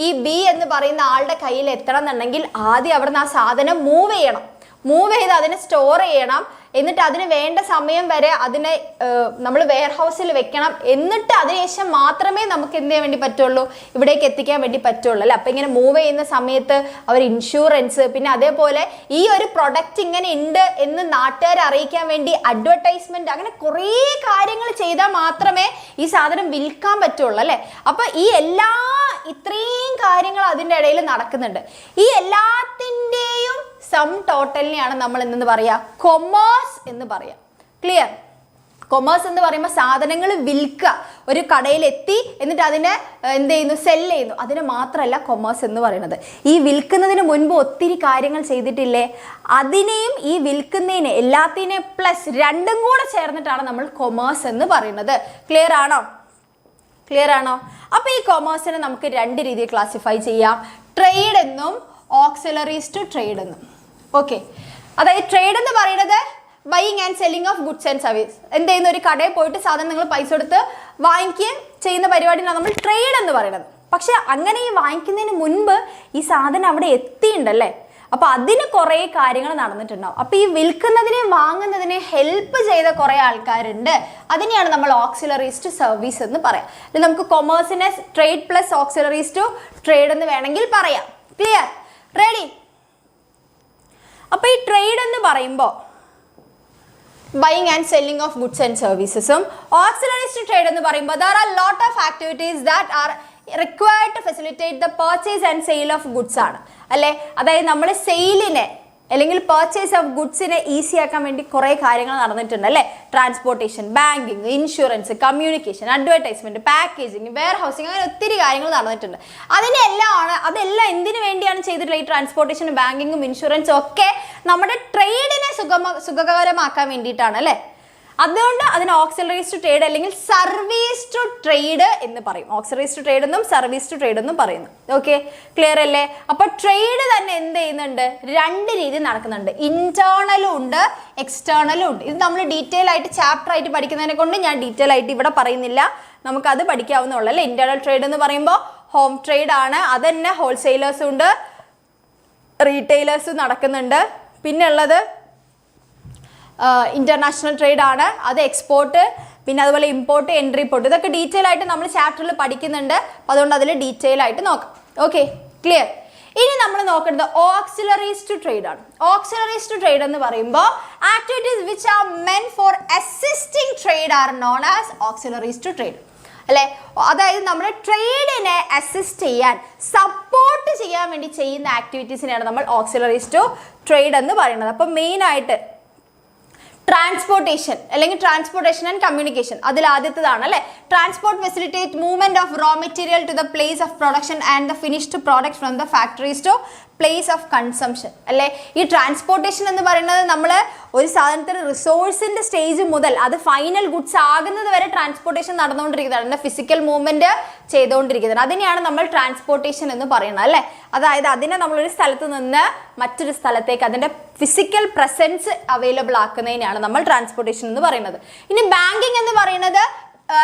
ഈ ബി എന്ന് പറയുന്ന ആളുടെ കയ്യിൽ എത്തണം എന്നുണ്ടെങ്കിൽ ആദ്യം അവിടുന്ന് ആ സാധനം മൂവ് ചെയ്യണം. മൂവ് ചെയ്ത് അതിനെ സ്റ്റോർ ചെയ്യണം. എന്നിട്ട് അതിന് വേണ്ട സമയം വരെ അതിനെ നമ്മൾ വെയർ ഹൗസിൽ വെക്കണം. എന്നിട്ട് അതിനുശേഷം മാത്രമേ നമുക്ക് എന്ത് ചെയ്യാൻ വേണ്ടി പറ്റുള്ളൂ, ഇവിടേക്ക് എത്തിക്കാൻ വേണ്ടി പറ്റുള്ളൂ അല്ലേ. അപ്പം ഇങ്ങനെ മൂവ് ചെയ്യുന്ന സമയത്ത് അവർ ഇൻഷുറൻസ്, പിന്നെ അതേപോലെ ഈ ഒരു പ്രൊഡക്റ്റ് ഇങ്ങനെ ഉണ്ട് എന്ന് നാട്ടുകാരെ അറിയിക്കാൻ വേണ്ടി അഡ്വർടൈസ്മെന്റ്, അങ്ങനെ കുറേ കാര്യങ്ങൾ ചെയ്താൽ മാത്രമേ ഈ സാധനം വിൽക്കാൻ പറ്റുള്ളൂ അല്ലേ. അപ്പം ഈ ഇത്രയും കാര്യങ്ങൾ അതിൻ്റെ ഇടയിൽ നടക്കുന്നുണ്ട്. ഈ എല്ലാത്തിൻ്റെയും സം ടോട്ടലിനെയാണ് നമ്മൾ എന്തെന്ന് പറയുക, കൊമേഴ്സ് എന്ന് പറയാം. ക്ലിയർ? കൊമേഴ്സ് എന്ന് പറയുമ്പോൾ സാധനങ്ങൾ വിൽക്കുക, ഒരു കടയിലെത്തി എന്നിട്ട് അതിനെ എന്ത് ചെയ്യുന്നു, സെല്ല് ചെയ്യുന്നു, അതിനെ മാത്രമല്ല കൊമേഴ്സ് എന്ന് പറയുന്നത്. ഈ വിൽക്കുന്നതിന് മുൻപ് ഒത്തിരി കാര്യങ്ങൾ ചെയ്തിട്ടില്ലേ, അതിനെയും ഈ വിൽക്കുന്നതിനെ എല്ലാത്തിനെയും പ്ലസ് രണ്ടും കൂടെ ചേർന്നിട്ടാണ് നമ്മൾ കൊമേഴ്സ് എന്ന് പറയുന്നത്. ക്ലിയർ ആണോ? ക്ലിയർ ആണോ? അപ്പോൾ ഈ കൊമേഴ്സിനെ നമുക്ക് രണ്ട് രീതിയിൽ ക്ലാസിഫൈ ചെയ്യാം. ട്രേഡ് എന്നും ഓക്സിലറീസ് ടു ട്രേഡ് എന്നും. ഓക്കെ, അതായത് ട്രേഡ് എന്ന് പറയുന്നത് buying and selling of goods and service. എന്ത് ചെയ്യുന്ന, ഒരു കടയിൽ പോയിട്ട് സാധനം നിങ്ങൾ പൈസ കൊടുത്ത് വാങ്ങിക്കുകയും ചെയ്യുന്ന പരിപാടിയാണ് നമ്മൾ ട്രേഡ് എന്ന് പറയുന്നത്. പക്ഷെ അങ്ങനെ ഈ വാങ്ങിക്കുന്നതിന് മുൻപ് ഈ സാധനം അവിടെ എത്തിയിട്ടുണ്ടല്ലേ. അപ്പോൾ അതിന് കുറേ കാര്യങ്ങൾ നടന്നിട്ടുണ്ടാവും. അപ്പോൾ ഈ വിൽക്കുന്നതിനെയും വാങ്ങുന്നതിനെ ഹെൽപ്പ് ചെയ്ത കുറേ ആൾക്കാരുണ്ട്. അതിനെയാണ് നമ്മൾ ഓക്സിലറീസ് ടു സർവീസ് എന്ന് പറയാം. അല്ലെങ്കിൽ നമുക്ക് കൊമേഴ്സിനെ trade plus auxiliaries to trade എന്ന് വേണമെങ്കിൽ പറയാം. ക്ലിയർ? റെഡി? അപ്പോൾ ഈ ട്രേഡ് എന്ന് പറയുമ്പോൾ buying and selling of goods and സർവീസസും, ഓക്സിലറീസ് ടു ട്രേഡ് എന്ന് പറയുമ്പോൾ there are lot of activities that are required to facilitate the purchase and sale of goods ആണ് അല്ലേ. അതായത് നമ്മൾ സെയിലിനെ അല്ലെങ്കിൽ പർച്ചേസ് ഓഫ് ഗുഡ്സിനെ ഈസി ആക്കാൻ വേണ്ടി കുറേ കാര്യങ്ങൾ നടന്നിട്ടുണ്ട് അല്ലേ. Transportation, banking, insurance, communication, advertisement, packaging, warehousing, അങ്ങനെ ഒത്തിരി കാര്യങ്ങൾ നടന്നിട്ടുണ്ട്. അതെല്ലാം എന്തിനു വേണ്ടിയാണ് ചെയ്തിട്ടുള്ളത്? ഈ ട്രാൻസ്പോർട്ടേഷനും ബാങ്കിങ്ങും ഇൻഷുറൻസും ഒക്കെ നമ്മുടെ ട്രേഡിനെ സുഖകരമാക്കാൻ വേണ്ടിയിട്ടാണ് അല്ലേ. അതുകൊണ്ട് അതിന് ഓക്സിലറീസ് ടു ട്രേഡ് അല്ലെങ്കിൽ സർവീസ് ടു ട്രേഡ് എന്ന് പറയും. ഓക്സിലറീസ് ടു ട്രേഡ് എന്നും സർവീസ് ടു ട്രേഡ് എന്നും പറയുന്നു. ഓക്കെ, ക്ലിയർ അല്ലേ? അപ്പോൾ ട്രേഡ് തന്നെ എന്ത് ചെയ്യുന്നുണ്ട്? രണ്ട് രീതി നടക്കുന്നുണ്ട്. ഇന്റേണലും ഉണ്ട്, എക്സ്റ്റേണലും ഉണ്ട്. ഇത് നമ്മൾ ഡീറ്റെയിൽ ആയിട്ട് ചാപ്റ്റർ ആയിട്ട് പഠിക്കുന്നതിനെ കൊണ്ട് ഞാൻ ഡീറ്റെയിൽ ആയിട്ട് ഇവിടെ പറയുന്നില്ല. നമുക്കത് പഠിക്കാവുന്നുള്ളൂ അല്ലേ. ഇന്റേണൽ ട്രേഡ് എന്ന് പറയുമ്പോൾ ഹോം ട്രേഡ് ആണ്. അത് തന്നെ ഹോൾസെയിലേഴ്സും ഉണ്ട്, റീറ്റെയിലേഴ്സും നടക്കുന്നുണ്ട്. പിന്നെ ഉള്ളത് ഇന്റർനാഷണൽ ട്രേഡ് ആണ്. അത് എക്സ്പോർട്ട്, പിന്നെ അതുപോലെ ഇമ്പോർട്ട്, എൻട്രി പോർട്ട്, ഇതൊക്കെ ഡീറ്റെയിൽ ആയിട്ട് നമ്മൾ ചാപ്റ്ററിൽ പഠിക്കുന്നുണ്ട്. അപ്പോൾ അതുകൊണ്ട് അതിൽ ഡീറ്റെയിൽ ആയിട്ട് നോക്കാം. Okay, clear. ഇനി നമ്മൾ നോക്കേണ്ടത് ഓക്സിലറീസ് ടു ട്രേഡ് ആണ്. ഓക്സിലറീസ് ടു ട്രേഡ് എന്ന് പറയുമ്പോൾ activities which are meant for assisting trade are known as auxiliaries to trade അല്ലെ. അതായത് നമ്മുടെ ട്രേഡിനെ അസിസ്റ്റ് ചെയ്യാൻ, സപ്പോർട്ട് ചെയ്യാൻ വേണ്ടി ചെയ്യുന്ന ആക്ടിവിറ്റീസിനെയാണ് നമ്മൾ ഓക്സിലറീസ് ടു ട്രേഡ് എന്ന് പറയുന്നത്. അപ്പം മെയിൻ ആയിട്ട് ട്രാൻസ്പോർട്ടേഷൻ അല്ലെങ്കിൽ ട്രാൻസ്പോർട്ടേഷൻ ആൻഡ് കമ്മ്യൂണിക്കേഷൻ അതിൽ ആദ്യത്തേതാണ് അല്ലേ. Transport facilitate movement of raw material to the place of production and the finished product from the factories to place of consumption അല്ലേ. ഈ ട്രാൻസ്പോർട്ടേഷൻ എന്ന് പറയുന്നത് നമ്മൾ ഒരു സാധനത്തിന് റിസോഴ്സിന്റെ സ്റ്റേജ് മുതൽ അത് ഫൈനൽ ഗുഡ്സ് ആകുന്നത് വരെ ട്രാൻസ്പോർട്ടേഷൻ നടന്നുകൊണ്ടിരിക്കുന്നതാണ്, അതിന്റെ ഫിസിക്കൽ മൂവ്മെന്റ് ചെയ്തുകൊണ്ടിരിക്കുന്നത്. അതിനെയാണ് നമ്മൾ ട്രാൻസ്പോർട്ടേഷൻ എന്ന് പറയുന്നത് അല്ലേ. അതായത് അതിനെ നമ്മളൊരു സ്ഥലത്ത് നിന്ന് മറ്റൊരു സ്ഥലത്തേക്ക് അതിന്റെ ഫിസിക്കൽ പ്രസൻസ് അവൈലബിൾ ആക്കുന്നതിനെയാണ് നമ്മൾ ട്രാൻസ്പോർട്ടേഷൻ എന്ന് പറയുന്നത്. ഇനി ബാങ്കിങ് എന്ന് പറയുന്നത്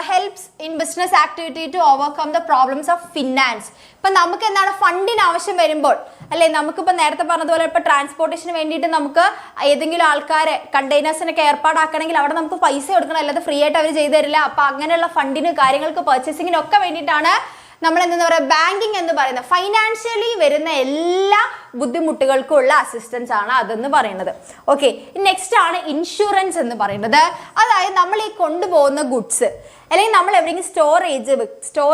helps in business activity to overcome the problems of finance. ഇപ്പം നമുക്ക് എന്താണ് ഫണ്ടിന് ആവശ്യം വരുമ്പോൾ അല്ലേ, നമുക്കിപ്പോൾ നേരത്തെ പറഞ്ഞതുപോലെ ഇപ്പോൾ ട്രാൻസ്പോർട്ടേഷന് വേണ്ടിയിട്ട് നമുക്ക് ഏതെങ്കിലും ആൾക്കാരെ കണ്ടെയ്നേഴ്സിനൊക്കെ ഏർപ്പാടാക്കണമെങ്കിൽ അവിടെ നമുക്ക് പൈസ കൊടുക്കണം, അല്ലാതെ ഫ്രീ ആയിട്ട് അവർ ചെയ്തു തരില്ല. അപ്പോൾ അങ്ങനെയുള്ള ഫണ്ടിന് കാര്യങ്ങൾക്ക് പർച്ചേസിങ്ങിനൊക്കെ വേണ്ടിയിട്ടാണ് നമ്മൾ എന്താ പറയുക ബാങ്കിങ് എന്ന് പറയുന്നത്. ഫൈനാൻഷ്യലി വരുന്ന എല്ലാ ബുദ്ധിമുട്ടുകൾക്കുള്ള അസിസ്റ്റൻസ് ആണ് അതെന്ന് പറയുന്നത്. ഓക്കെ, നെക്സ്റ്റ് ആണ് ഇൻഷുറൻസ് എന്ന് പറയുന്നത്. അതായത് നമ്മൾ ഈ കൊണ്ടുപോകുന്ന ഗുഡ്സ് അല്ലെങ്കിൽ നമ്മൾ എവിടെയെങ്കിലും സ്റ്റോർ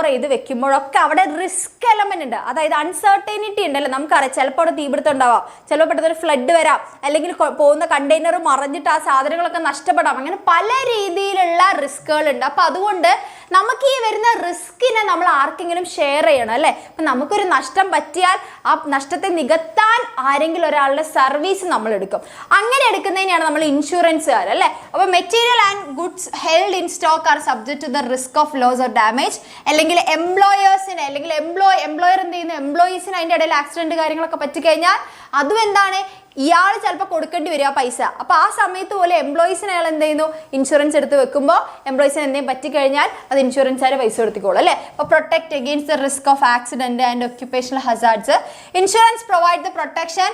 ചെയ്ത് വെക്കുമ്പോഴൊക്കെ അവിടെ റിസ്ക് എലമെന്റ് ഉണ്ട്. അതായത് അൺസർട്ടനിറ്റി ഉണ്ടല്ലോ. നമുക്കറിയാം ചിലപ്പോൾ അവിടെ തീപിടുത്തം ഉണ്ടാവാം, ചിലപ്പോൾ പെട്ടെന്ന് ഫ്ലഡ് വരാം, അല്ലെങ്കിൽ പോകുന്ന കണ്ടെയ്നർ മറിഞ്ഞിട്ട് ആ സാധനങ്ങളൊക്കെ നഷ്ടപ്പെടാം. അങ്ങനെ പല രീതിയിലുള്ള റിസ്കുകൾ ഉണ്ട്. അപ്പം അതുകൊണ്ട് നമുക്ക് ഈ വരുന്ന റിസ്കിനെ നമ്മൾ ആർക്കെങ്കിലും ഷെയർ ചെയ്യണം അല്ലേ. അപ്പം നമുക്കൊരു നഷ്ടം പറ്റിയാൽ ആ നഷ്ടത്തെ നികത്താൻ ആരെങ്കിലും ഒരാളുടെ സർവീസ് നമ്മൾ എടുക്കും. അങ്ങനെ എടുക്കുന്നതിനെയാണ് നമ്മൾ ഇൻഷുറൻസുകാർ അല്ലേ. അപ്പോൾ material and goods held in stock are subject to the risk of loss or damage. അല്ലെങ്കിൽ എംപ്ലോയേഴ്സിന് അല്ലെങ്കിൽ എംപ്ലോയർ എന്ത് ചെയ്യുന്നു, എംപ്ലോയീസിന് അതിൻ്റെ ഇടയിൽ ആക്സിഡന്റ് കാര്യങ്ങളൊക്കെ പറ്റിക്കഴിഞ്ഞാൽ അതും എന്താണ് ഇയാൾ ചിലപ്പോൾ കൊടുക്കേണ്ടി വരിക പൈസ. അപ്പോൾ ആ സമയത്ത് പോലെ എംപ്ലോയീസിന് അയാൾ എന്ത് ചെയ്യുന്നു, ഇൻഷുറൻസ് എടുത്ത് വെക്കുമ്പോൾ എംപ്ലോയീസിന് എന്തെങ്കിലും പറ്റിക്കഴിഞ്ഞാൽ അത് ഇൻഷുറൻസുകാർ പൈസ കൊടുത്തിക്കോളും അല്ലേ. അപ്പോൾ protect against the risk of accident and occupational hazards. Insurance provide the protection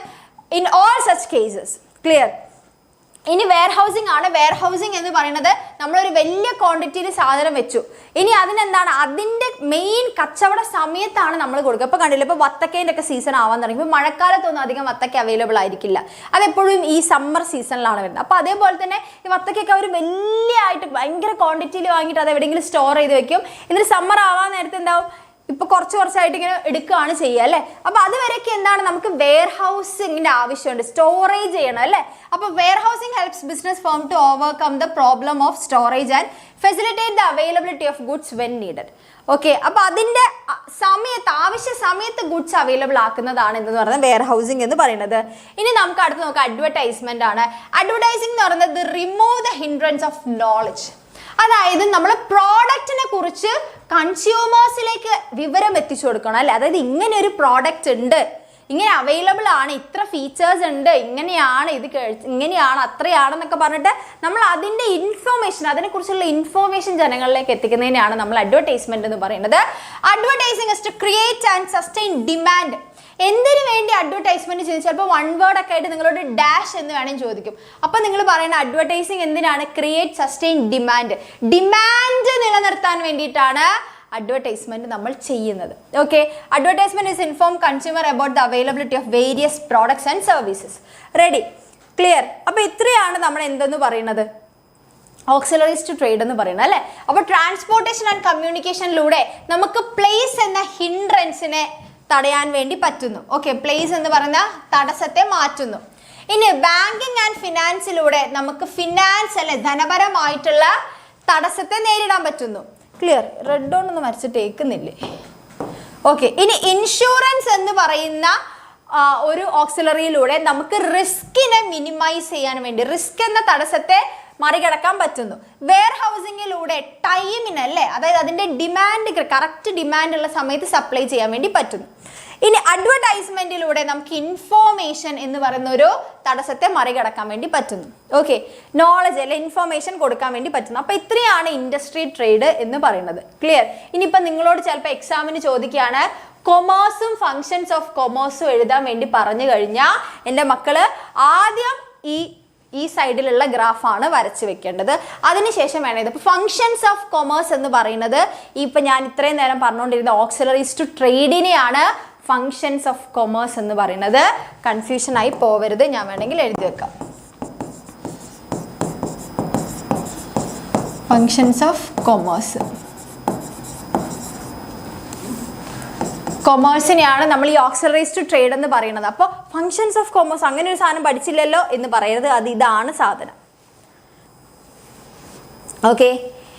in all such cases. Clear. ഇനി വെയർ ഹൗസിംഗ് ആണ്. വെയർ ഹൗസിംഗ് എന്ന് പറയുന്നത് നമ്മളൊരു വലിയ ക്വാണ്ടിറ്റിയിൽ സാധനം വെച്ചു, ഇനി അതിനെന്താണ് അതിൻ്റെ മെയിൻ കച്ചവട സമയത്താണ് നമ്മൾ കൊടുക്കുക. ഇപ്പോൾ കണ്ടില്ല, ഇപ്പോൾ വത്തക്കേൻ്റെ ഒക്കെ സീസൺ ആവാൻ തുടങ്ങി. ഇപ്പോൾ മഴക്കാലത്തൊന്നും അധികം വത്തക്ക അവൈലബിൾ ആയിരിക്കില്ല, അതെപ്പോഴും ഈ സമ്മർ സീസണിലാണ് വരുന്നത്. അപ്പോൾ അതേപോലെ തന്നെ ഈ വത്തക്കൊക്കെ അവർ വലിയ ആയിട്ട് ഭയങ്കര ക്വാണ്ടിറ്റിയിൽ വാങ്ങിയിട്ട് അത് എവിടെയെങ്കിലും സ്റ്റോർ ചെയ്ത് വെക്കും. എന്നിട്ട് സമ്മർ ആവാൻ നേരത്തെ എന്താവും, ഇപ്പോൾ കുറച്ചായിട്ട് ഇങ്ങനെ എടുക്കുകയാണ് ചെയ്യുക അല്ലേ. അപ്പോൾ അതുവരെയൊക്കെ എന്താണ് നമുക്ക് വെയർ ഹൗസിങ്ങിൻ്റെ ആവശ്യമുണ്ട്, സ്റ്റോറേജ് ചെയ്യണം അല്ലേ. അപ്പോൾ warehousing helps business firm to overcome the problem of storage and facilitate the availability of goods when needed. Okay, അപ്പോൾ അതിൻ്റെ ആവശ്യ സമയത്ത് ഗുഡ്സ് അവൈലബിൾ ആക്കുന്നതാണ് എന്ന് പറയുന്നത് വെയർ ഹൗസിംഗ് എന്ന് പറയുന്നത്. ഇനി നമുക്ക് അടുത്ത് നോക്കാം അഡ്വർടൈസ്മെന്റ് ആണ്. അഡ്വർടൈസിംഗ് എന്ന് പറയുന്നത് remove the hindrance of knowledge. അതായത് നമ്മൾ പ്രോഡക്റ്റിനെ കുറിച്ച് കൺസ്യൂമേഴ്സിലേക്ക് വിവരം എത്തിച്ചു കൊടുക്കണം അല്ലേ. അതായത് ഇങ്ങനെ ഒരു പ്രോഡക്റ്റ് ഉണ്ട്, ഇങ്ങനെ അവൈലബിൾ ആണ്, ഇത്ര ഫീച്ചേഴ്സ് ഉണ്ട്, ഇങ്ങനെയാണ്, ഇങ്ങനെയാണ്, അത്രയാണെന്നൊക്കെ പറഞ്ഞിട്ട് നമ്മൾ അതിൻ്റെ ഇൻഫോർമേഷൻ, അതിനെക്കുറിച്ചുള്ള ഇൻഫോർമേഷൻ ജനങ്ങളിലേക്ക് എത്തിക്കുന്നതിനാണ് നമ്മൾ അഡ്വർടൈസ്മെന്റ് എന്ന് പറയുന്നത്. Advertising is to create and sustain demand. എന്തിനു വേണ്ടി അഡ്വർടൈസ്മെന്റ് ചെയ്യുന്നത്, ചിലപ്പോൾ വൺ വേർഡ് ഒക്കെ ആയിട്ട് നിങ്ങളോട് ഡാഷ് എന്ന് വേണമെങ്കിൽ ചോദിക്കും. അപ്പം നിങ്ങൾ പറയുന്ന അഡ്വർടൈസിങ് എന്തിനാണ്, ക്രിയേറ്റ് സസ്റ്റെയിൻ ഡിമാൻഡ്. ഡിമാൻഡ് നിലനിർത്താൻ വേണ്ടിയിട്ടാണ് അഡ്വർടൈസ്മെന്റ് നമ്മൾ ചെയ്യുന്നത്. Okay, advertisement is inform consumer about the availability of various products and services. Ready, clear. അപ്പോൾ ഇത്രയാണ് നമ്മൾ എന്തെന്ന് പറയുന്നത്, ഓക്സിലറീസ് ടു ട്രേഡ് എന്ന് പറയുന്നത് അല്ലേ. അപ്പോൾ ട്രാൻസ്പോർട്ടേഷൻ ആൻഡ് കമ്മ്യൂണിക്കേഷനിലൂടെ നമുക്ക് പ്ലേസ് എന്ന ഹിൻഡ്രൻസിനെ തടയാൻ വേണ്ടി പറ്റുന്നു. ഓക്കെ, പ്ലേസ് എന്ന് പറയുന്ന തടസ്സത്തെ മാറ്റുന്നു. ഇനി ബാങ്കിങ് ആൻഡ് ഫിനാൻസിലൂടെ നമുക്ക് ഫിനാൻസ് അല്ലെ ധനപരമായിട്ടുള്ള തടസ്സത്തെ നേരിടാൻ പറ്റുന്നു. ക്ലിയർ. റെഡ് ഡോണൊന്നും വരച്ചിട്ട് ഏക്കുന്നില്ലേ. ഓക്കെ, ഇനി ഇൻഷുറൻസ് എന്ന് പറയുന്ന ഒരു ഓക്സിലറിയിലൂടെ നമുക്ക് റിസ്കിനെ മിനിമൈസ് ചെയ്യാൻ വേണ്ടി, റിസ്ക് എന്ന തടസ്സത്തെ മറികടക്കാൻ പറ്റുന്നു. വെയർ ഹൗസിങ്ങിലൂടെ ടൈമിന് അല്ലേ, അതായത് അതിൻ്റെ ഡിമാൻഡ് കറക്റ്റ് ഡിമാൻഡ് ഉള്ള സമയത്ത് സപ്ലൈ ചെയ്യാൻ വേണ്ടി പറ്റുന്നു. ഇനി അഡ്വർടൈസ്മെന്റിലൂടെ നമുക്ക് ഇൻഫോർമേഷൻ എന്ന് പറയുന്ന ഒരു തടസ്സത്തെ മറികടക്കാൻ വേണ്ടി പറ്റുന്നു. ഓക്കെ, നോളജ് അല്ലെ ഇൻഫോർമേഷൻ കൊടുക്കാൻ വേണ്ടി പറ്റുന്നു. അപ്പോൾ ഇത്രയാണ് ഇൻഡസ്ട്രി ട്രേഡ് എന്ന് പറയുന്നത്. ക്ലിയർ? ഇനിയിപ്പോൾ നിങ്ങളോട് ചിലപ്പോൾ എക്സാമിന് ചോദിക്കുകയാണ് കൊമേഴ്സും ഫങ്ഷൻസ് ഓഫ് കൊമേഴ്സും എഴുതാൻ വേണ്ടി പറഞ്ഞു കഴിഞ്ഞാൽ എൻ്റെ മക്കള് ആദ്യം ഈ സൈഡിലുള്ള ഗ്രാഫാണ് വരച്ച് വെക്കേണ്ടത്. അതിനുശേഷം വേണം ഇത്. ഇപ്പോൾ ഫങ്ഷൻസ് ഓഫ് കൊമേഴ്സ് എന്ന് പറയുന്നത് ഇപ്പം ഞാൻ ഇത്രയും നേരം പറഞ്ഞുകൊണ്ടിരുന്ന ഓക്സിലറീസ് ടു ട്രേഡിനെയാണ് ഫങ്ഷൻസ് ഓഫ് കൊമേഴ്സ് എന്ന് പറയുന്നത്. കൺഫ്യൂഷൻ ആയി പോവരുത്, ഞാൻ വേണമെങ്കിൽ എഴുതി വെക്കാം. ഫങ്ഷൻസ് ഓഫ് കൊമേഴ്സ്, കൊമേഴ്സിനെയാണ് നമ്മൾ ഈ ഓക്സിലറീസ് ടു ട്രേഡ് എന്ന് പറയുന്നത്. അപ്പോൾ ഫങ്ഷൻസ് ഓഫ് കൊമേഴ്സ് അങ്ങനെ ഒരു സാധനം പഠിച്ചില്ലല്ലോ എന്ന് പറയരുത്, അത് ഇതാണ് സാധനം. ഓക്കെ,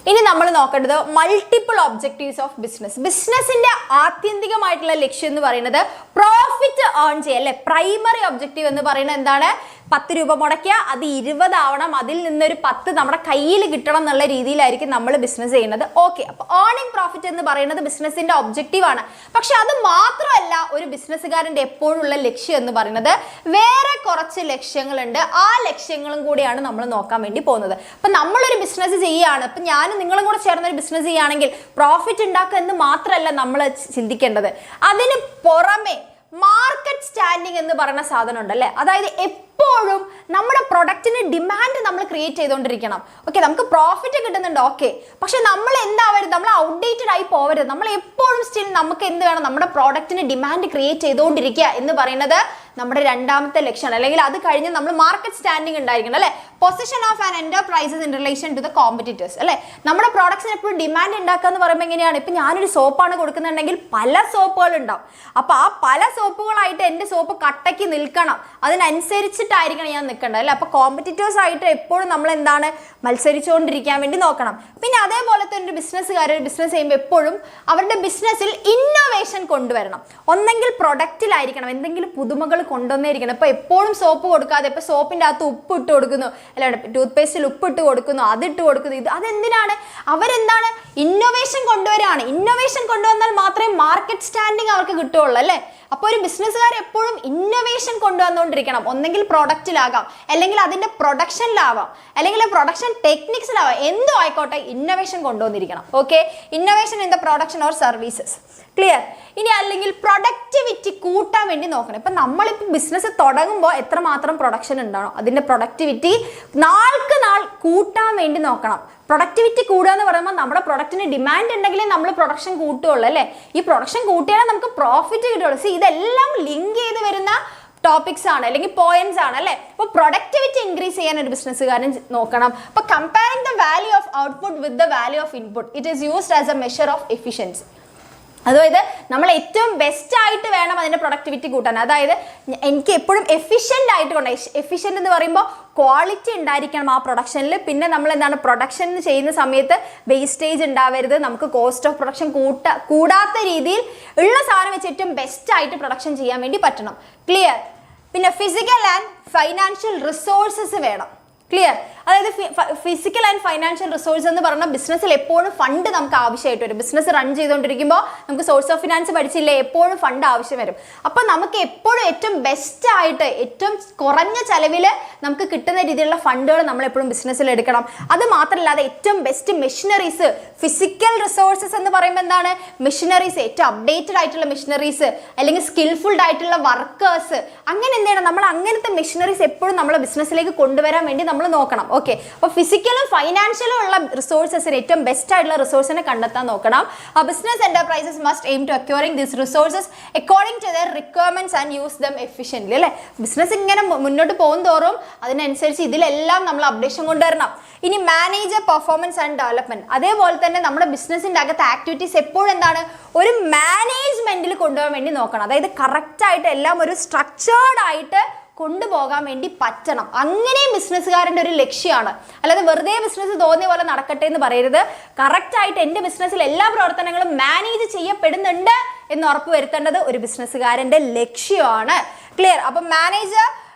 ഇനി നമ്മൾ നോക്കേണ്ടത് മൾട്ടിപ്പിൾ ഒബ്ജക്റ്റീവ്സ് ഓഫ് ബിസിനസ്. ബിസിനസിന്റെ ആത്യന്തികമായിട്ടുള്ള ലക്ഷ്യം എന്ന് പറയുന്നത് പ്രോഫിറ്റ് ഏൺ ചെയ്യുക അല്ലെ. പ്രൈമറി ഒബ്ജക്റ്റീവ് എന്ന് പറയുന്നത് എന്താണ്? 10 രൂപ മുടക്കിയ അത് 20 ആവണം, അതിൽ നിന്നൊരു 10 നമ്മുടെ കയ്യിൽ കിട്ടണം എന്നുള്ള രീതിയിലായിരിക്കും നമ്മൾ ബിസിനസ് ചെയ്യുന്നത്. ഓക്കെ, അപ്പോൾ ഏർണിംഗ് പ്രോഫിറ്റ് എന്ന് പറയുന്നത് ബിസിനസിന്റെ ഒബ്ജക്റ്റീവ് ആണ്. പക്ഷെ അത് മാത്രമല്ല ഒരു ബിസിനസ്സുകാരൻ്റെ എപ്പോഴുള്ള ലക്ഷ്യം എന്ന് പറയുന്നത് വേറെ കുറച്ച് ലക്ഷ്യങ്ങളുണ്ട്. ആ ലക്ഷ്യങ്ങളും കൂടിയാണ് നമ്മൾ നോക്കാൻ വേണ്ടി പോകുന്നത്. അപ്പം നമ്മളൊരു ബിസിനസ് ചെയ്യുകയാണ്, ഇപ്പം ഞാൻ നിങ്ങളും കൂടെ ചേർന്നൊരു ബിസിനസ് ചെയ്യുകയാണെങ്കിൽ പ്രോഫിറ്റ് ഉണ്ടാക്കുക എന്ന് മാത്രമല്ല നമ്മൾ ചിന്തിക്കേണ്ടത്. അതിന് പുറമെ മാർക്കറ്റ് സ്റ്റാൻഡിങ് എന്ന് പറയുന്ന സാധനം ഉണ്ടല്ലേ, അതായത് എപ്പോഴും നമ്മുടെ പ്രൊഡക്റ്റിന് ഡിമാൻഡ് നമ്മൾ ക്രിയേറ്റ് ചെയ്തുകൊണ്ടിരിക്കണം. ഓക്കെ, നമുക്ക് പ്രോഫിറ്റ് കിട്ടുന്നുണ്ട്, ഓക്കെ, പക്ഷെ നമ്മൾ എന്താവരുത്, നമ്മൾ ഔട്ട്ഡേറ്റഡ് ആയി പോവരുത്. നമ്മൾ എപ്പോഴും സ്റ്റിൽ നമുക്ക് എന്ത് വേണം, നമ്മുടെ പ്രോഡക്റ്റിന് ഡിമാൻഡ് ക്രിയേറ്റ് ചെയ്തുകൊണ്ടിരിക്കുക എന്ന് പറയുന്നത് നമ്മുടെ രണ്ടാമത്തെ ലക്ഷ്യമാണ്. അല്ലെങ്കിൽ അത് കഴിഞ്ഞ് നമ്മൾ മാർക്കറ്റ് സ്റ്റാൻഡിങ് ഉണ്ടായിരിക്കണം അല്ലെ. Position of an enterprises in relation to the competitors അല്ലെ. നമ്മുടെ പ്രോഡക്ട്സിന് എപ്പോഴും ഡിമാൻഡ് ഉണ്ടാക്കുക എന്ന് പറയുമ്പോൾ എങ്ങനെയാണ്? ഇപ്പം ഞാനൊരു സോപ്പാണ് കൊടുക്കുന്നുണ്ടെങ്കിൽ പല സോപ്പുകൾ ഉണ്ടാവും. അപ്പോൾ ആ പല സോപ്പുകളായിട്ട് എൻ്റെ സോപ്പ് കട്ടയ്ക്ക് നിൽക്കണം, അതിനനുസരിച്ചിട്ടായിരിക്കണം ഞാൻ നിൽക്കേണ്ടത് അല്ലേ. അപ്പോൾ കോമ്പറ്റീറ്റേഴ്സ് ആയിട്ട് എപ്പോഴും നമ്മൾ എന്താണ് മത്സരിച്ചുകൊണ്ടിരിക്കാൻ വേണ്ടി നോക്കണം. പിന്നെ അതേപോലത്തെ ഒരു ബിസിനസ്സുകാർ ബിസിനസ് ചെയ്യുമ്പോൾ എപ്പോഴും അവരുടെ ബിസിനസ്സിൽ ഇന്നോവേഷൻ കൊണ്ടുവരണം. ഒന്നെങ്കിൽ പ്രൊഡക്റ്റിലായിരിക്കണം, എന്തെങ്കിലും പുതുമകൾ കൊണ്ടുവന്നേരിക്കണം. ഇപ്പോൾ എപ്പോഴും സോപ്പ് കൊടുക്കാതെ ഇപ്പോൾ സോപ്പിൻ്റെ അകത്ത് ഉപ്പ് ഇട്ട് കൊടുക്കുന്നു, അല്ലാണ്ട് ടൂത്ത് പേസ്റ്റിൽ ഉപ്പ് ഇട്ട് കൊടുക്കുന്നു, അതിട്ട് കൊടുക്കുന്നു, ഇത് അതെന്തിനാണ്? അവരെന്താണ് ഇന്നോവേഷൻ കൊണ്ടുവരാണ്. ഇന്നോവേഷൻ കൊണ്ടുവന്നാൽ മാത്രമേ മാർക്കറ്റ് സ്റ്റാൻഡിങ് അവർക്ക് കിട്ടുകയുള്ളൂ അല്ലേ. അപ്പോൾ ഒരു ബിസിനസ്സുകാർ എപ്പോഴും ഇന്നോവേഷൻ കൊണ്ടുവന്നുകൊണ്ടിരിക്കണം. ഒന്നെങ്കിൽ പ്രൊഡക്റ്റിലാകാം, അല്ലെങ്കിൽ അതിൻ്റെ പ്രൊഡക്ഷനിലാവാം, അല്ലെങ്കിൽ പ്രൊഡക്ഷൻ ടെക്നിക്സിലാവാം, എന്തോ ആയിക്കോട്ടെ ഇന്നോവേഷൻ കൊണ്ടുവന്നിരിക്കണം. Okay, innovation in the production or services. Clear? ഇനി അല്ലെങ്കിൽ പ്രൊഡക്ടിവിറ്റി കൂട്ടാൻ വേണ്ടി നോക്കണം. ഇപ്പം നമ്മളിപ്പോൾ ബിസിനസ് തുടങ്ങുമ്പോൾ എത്രമാത്രം പ്രൊഡക്ഷൻ ഉണ്ടാണോ അതിൻ്റെ പ്രൊഡക്ടിവിറ്റി നാൾക്ക് നാൾ കൂട്ടാൻ വേണ്ടി നോക്കണം. പ്രൊഡക്ടിവിറ്റി കൂടുക എന്ന് പറയുമ്പോൾ നമ്മുടെ പ്രൊഡക്റ്റിന് ഡിമാൻഡ് ഉണ്ടെങ്കിലേ നമ്മൾ പ്രൊഡക്ഷൻ കൂട്ടുകയുള്ളൂ അല്ലേ. ഈ പ്രൊഡക്ഷൻ കൂട്ടിയാലേ നമുക്ക് പ്രോഫിറ്റ് കിട്ടുകയുള്ളൂ. സി, ഇതെല്ലാം ലിങ്ക് ചെയ്ത് വരുന്ന ടോപ്പിക്സ് ആണ് അല്ലെങ്കിൽ പോയിന്റ്സ് ആണ് അല്ലേ. അപ്പോൾ പ്രൊഡക്ടിവിറ്റി ഇൻക്രീസ് ചെയ്യാൻ ഒരു ബിസിനസ്സുകാരൻ നോക്കണം. അപ്പോൾ comparing the value of output with the value of input, it is used as A measure of efficiency. അതായത് നമ്മൾ ഏറ്റവും ബെസ്റ്റ് ആയിട്ട് വേണം അതിൻ്റെ പ്രൊഡക്ടിവിറ്റി കൂട്ടാൻ. അതായത് എനിക്ക് എപ്പോഴും എഫിഷ്യൻ്റ് ആയിട്ട് എഫിഷ്യൻ്റ് എന്ന് പറയുമ്പോൾ ക്വാളിറ്റി ഉണ്ടായിരിക്കണം ആ പ്രൊഡക്ഷനിൽ. പിന്നെ നമ്മൾ എന്താണ് പ്രൊഡക്ഷൻ ചെയ്യുന്ന സമയത്ത് വേസ്റ്റേജ് ഉണ്ടാവരുത്. നമുക്ക് കോസ്റ്റ് ഓഫ് പ്രൊഡക്ഷൻ കൂടാത്ത രീതിയിൽ ഉള്ള സാധനം വെച്ച് ഏറ്റവും ബെസ്റ്റ് ആയിട്ട് പ്രൊഡക്ഷൻ ചെയ്യാൻ വേണ്ടി പറ്റണം. ക്ലിയർ? പിന്നെ ഫിസിക്കൽ ആൻഡ് ഫൈനാൻഷ്യൽ റിസോഴ്സസ് വേണം. ക്ലിയർ? അതായത് ഫിസിക്കൽ ആൻഡ് ഫൈനാൻഷ്യൽ റിസോഴ്സ് എന്ന് പറഞ്ഞാൽ ബിസിനസ്സിൽ എപ്പോഴും ഫണ്ട് നമുക്ക് ആവശ്യമായിട്ട് വരും. ബിസിനസ് റൺ ചെയ്തുകൊണ്ടിരിക്കുമ്പോൾ നമുക്ക് സോഴ്സ് ഓഫ് ഫിനാൻസ് പഠിച്ചില്ലേ, എപ്പോഴും ഫണ്ട് ആവശ്യം വരും. അപ്പോൾ നമുക്ക് എപ്പോഴും ഏറ്റവും ബെസ്റ്റ് ആയിട്ട് ഏറ്റവും കുറഞ്ഞ ചെലവിൽ നമുക്ക് കിട്ടുന്ന രീതിയിലുള്ള ഫണ്ടുകൾ നമ്മൾ എപ്പോഴും ബിസിനസ്സിൽ എടുക്കണം. അത് മാത്രമല്ലാതെ ഏറ്റവും ബെസ്റ്റ് മെഷീനറീസ്, ഫിസിക്കൽ റിസോഴ്സസ് എന്ന് പറയുമ്പോൾ എന്താണ്? മെഷീനറീസ്, ഏറ്റവും അപ്ഡേറ്റഡ് ആയിട്ടുള്ള മെഷീനറീസ്, അല്ലെങ്കിൽ സ്കിൽഫുൾഡ് ആയിട്ടുള്ള വർക്കേഴ്സ്, അങ്ങനെ എന്ത് ചെയ്യണം? നമ്മൾ അങ്ങനത്തെ മെഷീനറീസ് എപ്പോഴും നമ്മൾ ബിസിനസ്സിലേക്ക് കൊണ്ടുവരാൻ വേണ്ടി നമ്മൾ നോക്കണം. ഓക്കെ, അപ്പോൾ ഫിസിക്കലും ഫൈനാൻഷ്യലും ഉള്ള റിസോഴ്സസിന് ഏറ്റവും ബെസ്റ്റ് ആയിട്ടുള്ള റിസോഴ്സിനെ കണ്ടെത്താൻ നോക്കണം. Business enterprises must aim to acquiring these resources according to their requirements and use them efficiently അല്ലേ. ബിസിനസ് ഇങ്ങനെ മുന്നോട്ട് പോകും തോറും അതിനനുസരിച്ച് ഇതിലെല്ലാം നമ്മൾ അപ്ഡേഷൻ കൊണ്ടുവരണം. ഇനി മാനേജർ പെർഫോമൻസ് ആൻഡ് ഡെവലപ്മെന്റ്, അതേപോലെ തന്നെ നമ്മുടെ ബിസിനസിൻ്റെ അകത്ത് ആക്ടിവിറ്റീസ് എപ്പോഴും എന്താണ്? ഒരു മാനേജ്മെന്റിൽ കൊണ്ടുപോകാൻ വേണ്ടി നോക്കണം. അതായത് കറക്റ്റായിട്ട് എല്ലാം ഒരു സ്ട്രക്ചേർഡ് ആയിട്ട് കൊണ്ടുപോകാൻ വേണ്ടി പറ്റണം. അങ്ങനെയും ബിസിനസ്സുകാരൻ്റെ ഒരു ലക്ഷ്യമാണ്. അല്ലാതെ വെറുതെ ബിസിനസ് തോന്നിയ പോലെ നടക്കട്ടെ എന്ന് പറയരുത്. കറക്റ്റായിട്ട് എൻ്റെ ബിസിനസ്സിൽ എല്ലാ പ്രവർത്തനങ്ങളും മാനേജ് ചെയ്യപ്പെടുന്നുണ്ട് എന്ന് ഉറപ്പ് വരുത്തേണ്ടത് ഒരു ബിസിനസ്സുകാരൻ്റെ ലക്ഷ്യമാണ്. ക്ലിയർ? അപ്പം manager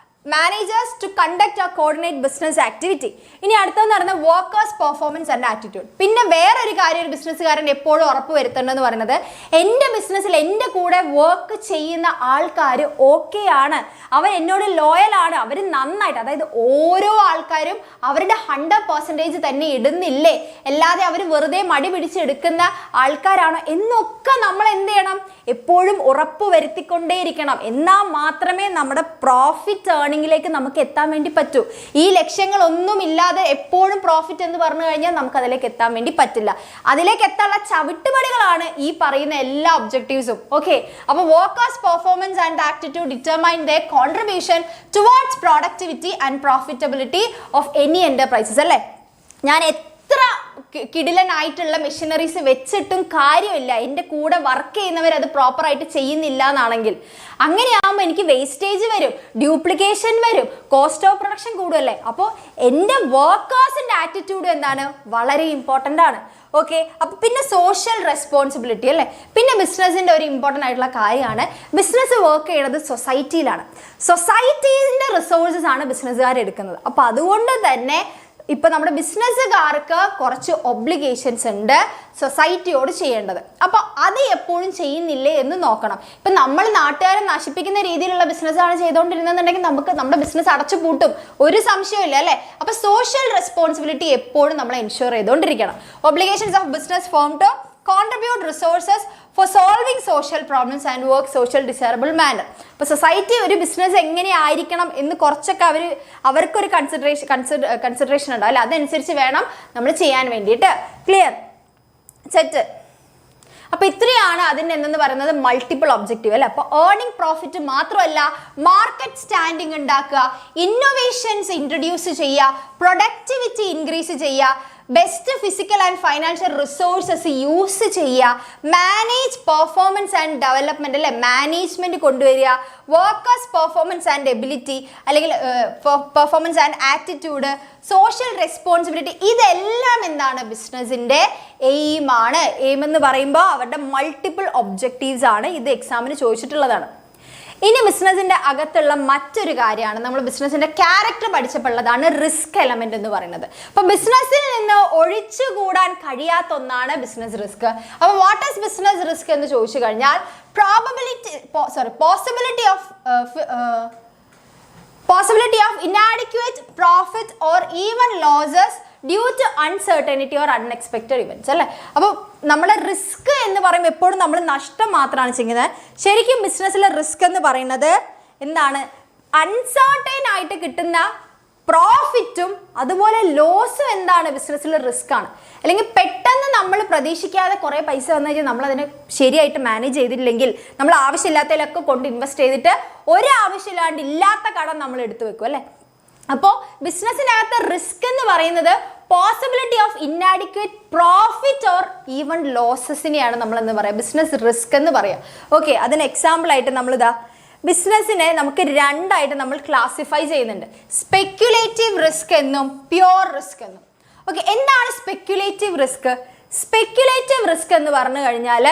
managers to conduct or coordinate business activity. ഇനി അടുത്തെന്ന് പറയുന്നത് വർക്കേഴ്സ് പെർഫോമൻസ് ആൻഡ് ആറ്റിറ്റ്യൂഡ്. പിന്നെ വേറൊരു കാര്യം ഒരു ബിസിനസ്സുകാരൻ എപ്പോഴും ഉറപ്പ് വരുത്തേണ്ടതെന്ന് പറയുന്നത് എൻ്റെ ബിസിനസ്സിൽ എൻ്റെ കൂടെ വർക്ക് ചെയ്യുന്ന ആൾക്കാർ ഓക്കെ ആണ്, അവർ എന്നോട് ലോയൽ ആണ്, അവർ നന്നായിട്ട്, അതായത് ഓരോ ആൾക്കാരും അവരുടെ 100% തന്നെ ഇടുന്നില്ലേ, അല്ലാതെ അവർ വെറുതെ മടി പിടിച്ചെടുക്കുന്ന ആൾക്കാരാണോ എന്നൊക്കെ നമ്മൾ എന്ത് ചെയ്യണം, എപ്പോഴും ഉറപ്പ് വരുത്തിക്കൊണ്ടേയിരിക്കണം. എന്നാൽ മാത്രമേ നമ്മുടെ പ്രോഫിറ്റ് ഏർണിംഗിലേക്ക് നമുക്ക് എത്താൻ വേണ്ടി പറ്റൂ. ഈ ലക്ഷ്യങ്ങളൊന്നും ഇല്ലാതെ എപ്പോഴും പ്രോഫിറ്റ് എന്ന് പറഞ്ഞു കഴിഞ്ഞാൽ നമുക്ക് അതിലേക്ക് എത്താൻ വേണ്ടി പറ്റില്ല. അതിലേക്ക് എത്താനുള്ള ചവിട്ടുപടികളാണ് ഈ പറയുന്ന എല്ലാ ഒബ്ജക്റ്റീവ്സും. ഓക്കെ, അപ്പോൾ workers performance and attitude determine the contribution towards productivity and profitability of any enterprises. അല്ലേ, ഞാൻ എത്ര കിടിലനായിട്ടുള്ള മെഷീനറീസ് വെച്ചിട്ടും കാര്യമില്ല, എൻ്റെ കൂടെ വർക്ക് ചെയ്യുന്നവർ അത് പ്രോപ്പറായിട്ട് ചെയ്യുന്നില്ല എന്നാണെങ്കിൽ, അങ്ങനെയാകുമ്പോൾ എനിക്ക് വേസ്റ്റേജ് വരും, ഡ്യൂപ്ലിക്കേഷൻ വരും, കോസ്റ്റ് ഓഫ് പ്രൊഡക്ഷൻ കൂടുമല്ലേ. അപ്പോൾ എൻ്റെ വർക്കേഴ്സിൻ്റെ ആറ്റിറ്റ്യൂഡ് എന്താണ്, വളരെ ഇമ്പോർട്ടൻ്റ് ആണ്. ഓക്കെ, അപ്പോൾ പിന്നെ സോഷ്യൽ റെസ്പോൺസിബിലിറ്റി അല്ലേ. പിന്നെ ബിസിനസ്സിൻ്റെ ഒരു ഇമ്പോർട്ടൻ്റ് ആയിട്ടുള്ള കാര്യമാണ് ബിസിനസ് വർക്ക് ചെയ്യുന്നത് സൊസൈറ്റിയിലാണ്. സൊസൈറ്റീൻ്റെ റിസോഴ്സസ് ആണ് ബിസിനസ്സുകാർ എടുക്കുന്നത്. അപ്പോൾ അതുകൊണ്ട് തന്നെ ഇപ്പം നമ്മുടെ ബിസിനസ്സുകാർക്ക് കുറച്ച് ഒബ്ലിഗേഷൻസ് ഉണ്ട് സൊസൈറ്റിയോട് ചെയ്യേണ്ടത്. അപ്പോൾ അത് എപ്പോഴും ചെയ്യുന്നില്ലേ എന്ന് നോക്കണം. ഇപ്പം നമ്മൾ നാട്ടുകാരെ നശിപ്പിക്കുന്ന രീതിയിലുള്ള ബിസിനസ്സാണ് ചെയ്തുകൊണ്ടിരുന്നതെന്നുണ്ടെങ്കിൽ നമുക്ക് നമ്മുടെ ബിസിനസ് അടച്ചു പൂട്ടും, ഒരു സംശയമില്ല അല്ലേ. അപ്പോൾ സോഷ്യൽ റെസ്പോൺസിബിലിറ്റി എപ്പോഴും നമ്മൾ എൻഷുർ ചെയ്തുകൊണ്ടിരിക്കണം. Obligations of business firm to contribute resources for solving social problems and work social desirable manner. അപ്പോൾ സൊസൈറ്റി ഒരു ബിസിനസ് എങ്ങനെ ആയിരിക്കണം എന്ന് കുറച്ചൊക്കെ അവർക്കൊരു കൺസിഡറേഷൻ ഉണ്ടാവും അല്ലേ, അതനുസരിച്ച് വേണം നമ്മൾ ചെയ്യാൻ വേണ്ടിയിട്ട്. Clear, set. അപ്പോൾ ഇത്രയാണ് അതിൻ്റെ എന്തെന്ന് പറയുന്നത് മൾട്ടിപ്പിൾ ഒബ്ജക്റ്റീവ് അല്ലേ. അപ്പോൾ ഏർണിംഗ് പ്രോഫിറ്റ് മാത്രമല്ല, മാർക്കറ്റ് സ്റ്റാൻഡിങ് ഉണ്ടാക്കുക, ഇന്നോവേഷൻസ് ഇൻട്രൊഡ്യൂസ് ചെയ്യുക, പ്രൊഡക്ടിവിറ്റി ഇൻക്രീസ് ചെയ്യുക, best physical and financial resources use ചെയ്യുക, മാനേജ് പെർഫോമൻസ് ആൻഡ് ഡെവലപ്മെന്റ് അല്ലെ, മാനേജ്മെന്റ് കൊണ്ടുവരിക, വർക്കേഴ്സ് പെർഫോമൻസ് ആൻഡ് എബിലിറ്റി അല്ലെങ്കിൽ performance and attitude, social responsibility, ഇതെല്ലാം എന്താണ് ബിസിനസിന്റെ എയിമാണ്. എയിം എന്ന് പറയുമ്പോൾ അവരുടെ മൾട്ടിപ്പിൾ ഒബ്ജക്റ്റീവ്സ് ആണ്. ഇത് എക്സാമിന് ചോദിച്ചിട്ടുള്ളതാണ്. ഇനി ബിസിനസിന്റെ അകത്തുള്ള മറ്റൊരു കാര്യമാണ്, നമ്മൾ ബിസിനസിന്റെ ക്യാരക്ടർ പഠിച്ചപ്പോഴുള്ളതാണ് റിസ്ക് എലമെന്റ് എന്ന് പറയുന്നത്. അപ്പൊ ബിസിനസ്സിൽ നിന്ന് ഒഴിച്ചുകൂടാൻ കഴിയാത്ത ഒന്നാണ് ബിസിനസ് റിസ്ക്. അപ്പൊ വാട്ട് ഈസ് ബിസിനസ് റിസ്ക് എന്ന് ചോദിച്ചു കഴിഞ്ഞാൽ possibility of inadequate profit or even losses due to uncertainty or unexpected events അല്ലേ. അപ്പോൾ നമ്മുടെ റിസ്ക് എന്ന് പറയുമ്പോൾ എപ്പോഴും നമ്മൾ നഷ്ടം മാത്രമാണ് ചെയ്യുന്നത്. ശരിക്കും ബിസിനസ്സിലെ റിസ്ക് എന്ന് പറയുന്നത് എന്താണ്, അൺസർട്ടൈൻ ആയിട്ട് കിട്ടുന്ന പ്രോഫിറ്റും അതുപോലെ ലോസും എന്താണ് ബിസിനസ്സിലെ റിസ്ക് ആണ്. അല്ലെങ്കിൽ പെട്ടെന്ന് നമ്മൾ പ്രതീക്ഷിക്കാതെ കുറേ പൈസ വന്നു കഴിഞ്ഞാൽ നമ്മളതിനെ ശരിയായിട്ട് മാനേജ് ചെയ്തില്ലെങ്കിൽ നമ്മൾ ആവശ്യമില്ലാത്തതിലൊക്കെ കൊണ്ട് ഇൻവെസ്റ്റ് ചെയ്തിട്ട് ഒരാവശ്യമില്ലാണ്ട് ഇല്ലാത്ത കടം നമ്മൾ എടുത്തു വെക്കും അല്ലേ. അപ്പോൾ ബിസിനസ്സിനകത്ത് റിസ്ക് എന്ന് പറയുന്നത് possibility of inadequate profit or even ലോസസിനെയാണ് നമ്മൾ എന്ന് പറയാം ബിസിനസ് റിസ്ക് എന്ന് പറയാം. ഓക്കെ, അതിന് എക്സാമ്പിൾ ആയിട്ട് നമ്മളിതാ ബിസിനസ്സിനെ നമുക്ക് രണ്ടായിട്ട് നമ്മൾ ക്ലാസിഫൈ ചെയ്യുന്നുണ്ട്, സ്പെക്യുലേറ്റീവ് റിസ്ക് എന്നും പ്യുവർ റിസ്ക് എന്നും. ഓക്കെ, എന്താണ് സ്പെക്യുലേറ്റീവ് റിസ്ക്? സ്പെക്യുലേറ്റീവ് റിസ്ക് എന്ന് പറഞ്ഞു കഴിഞ്ഞാൽ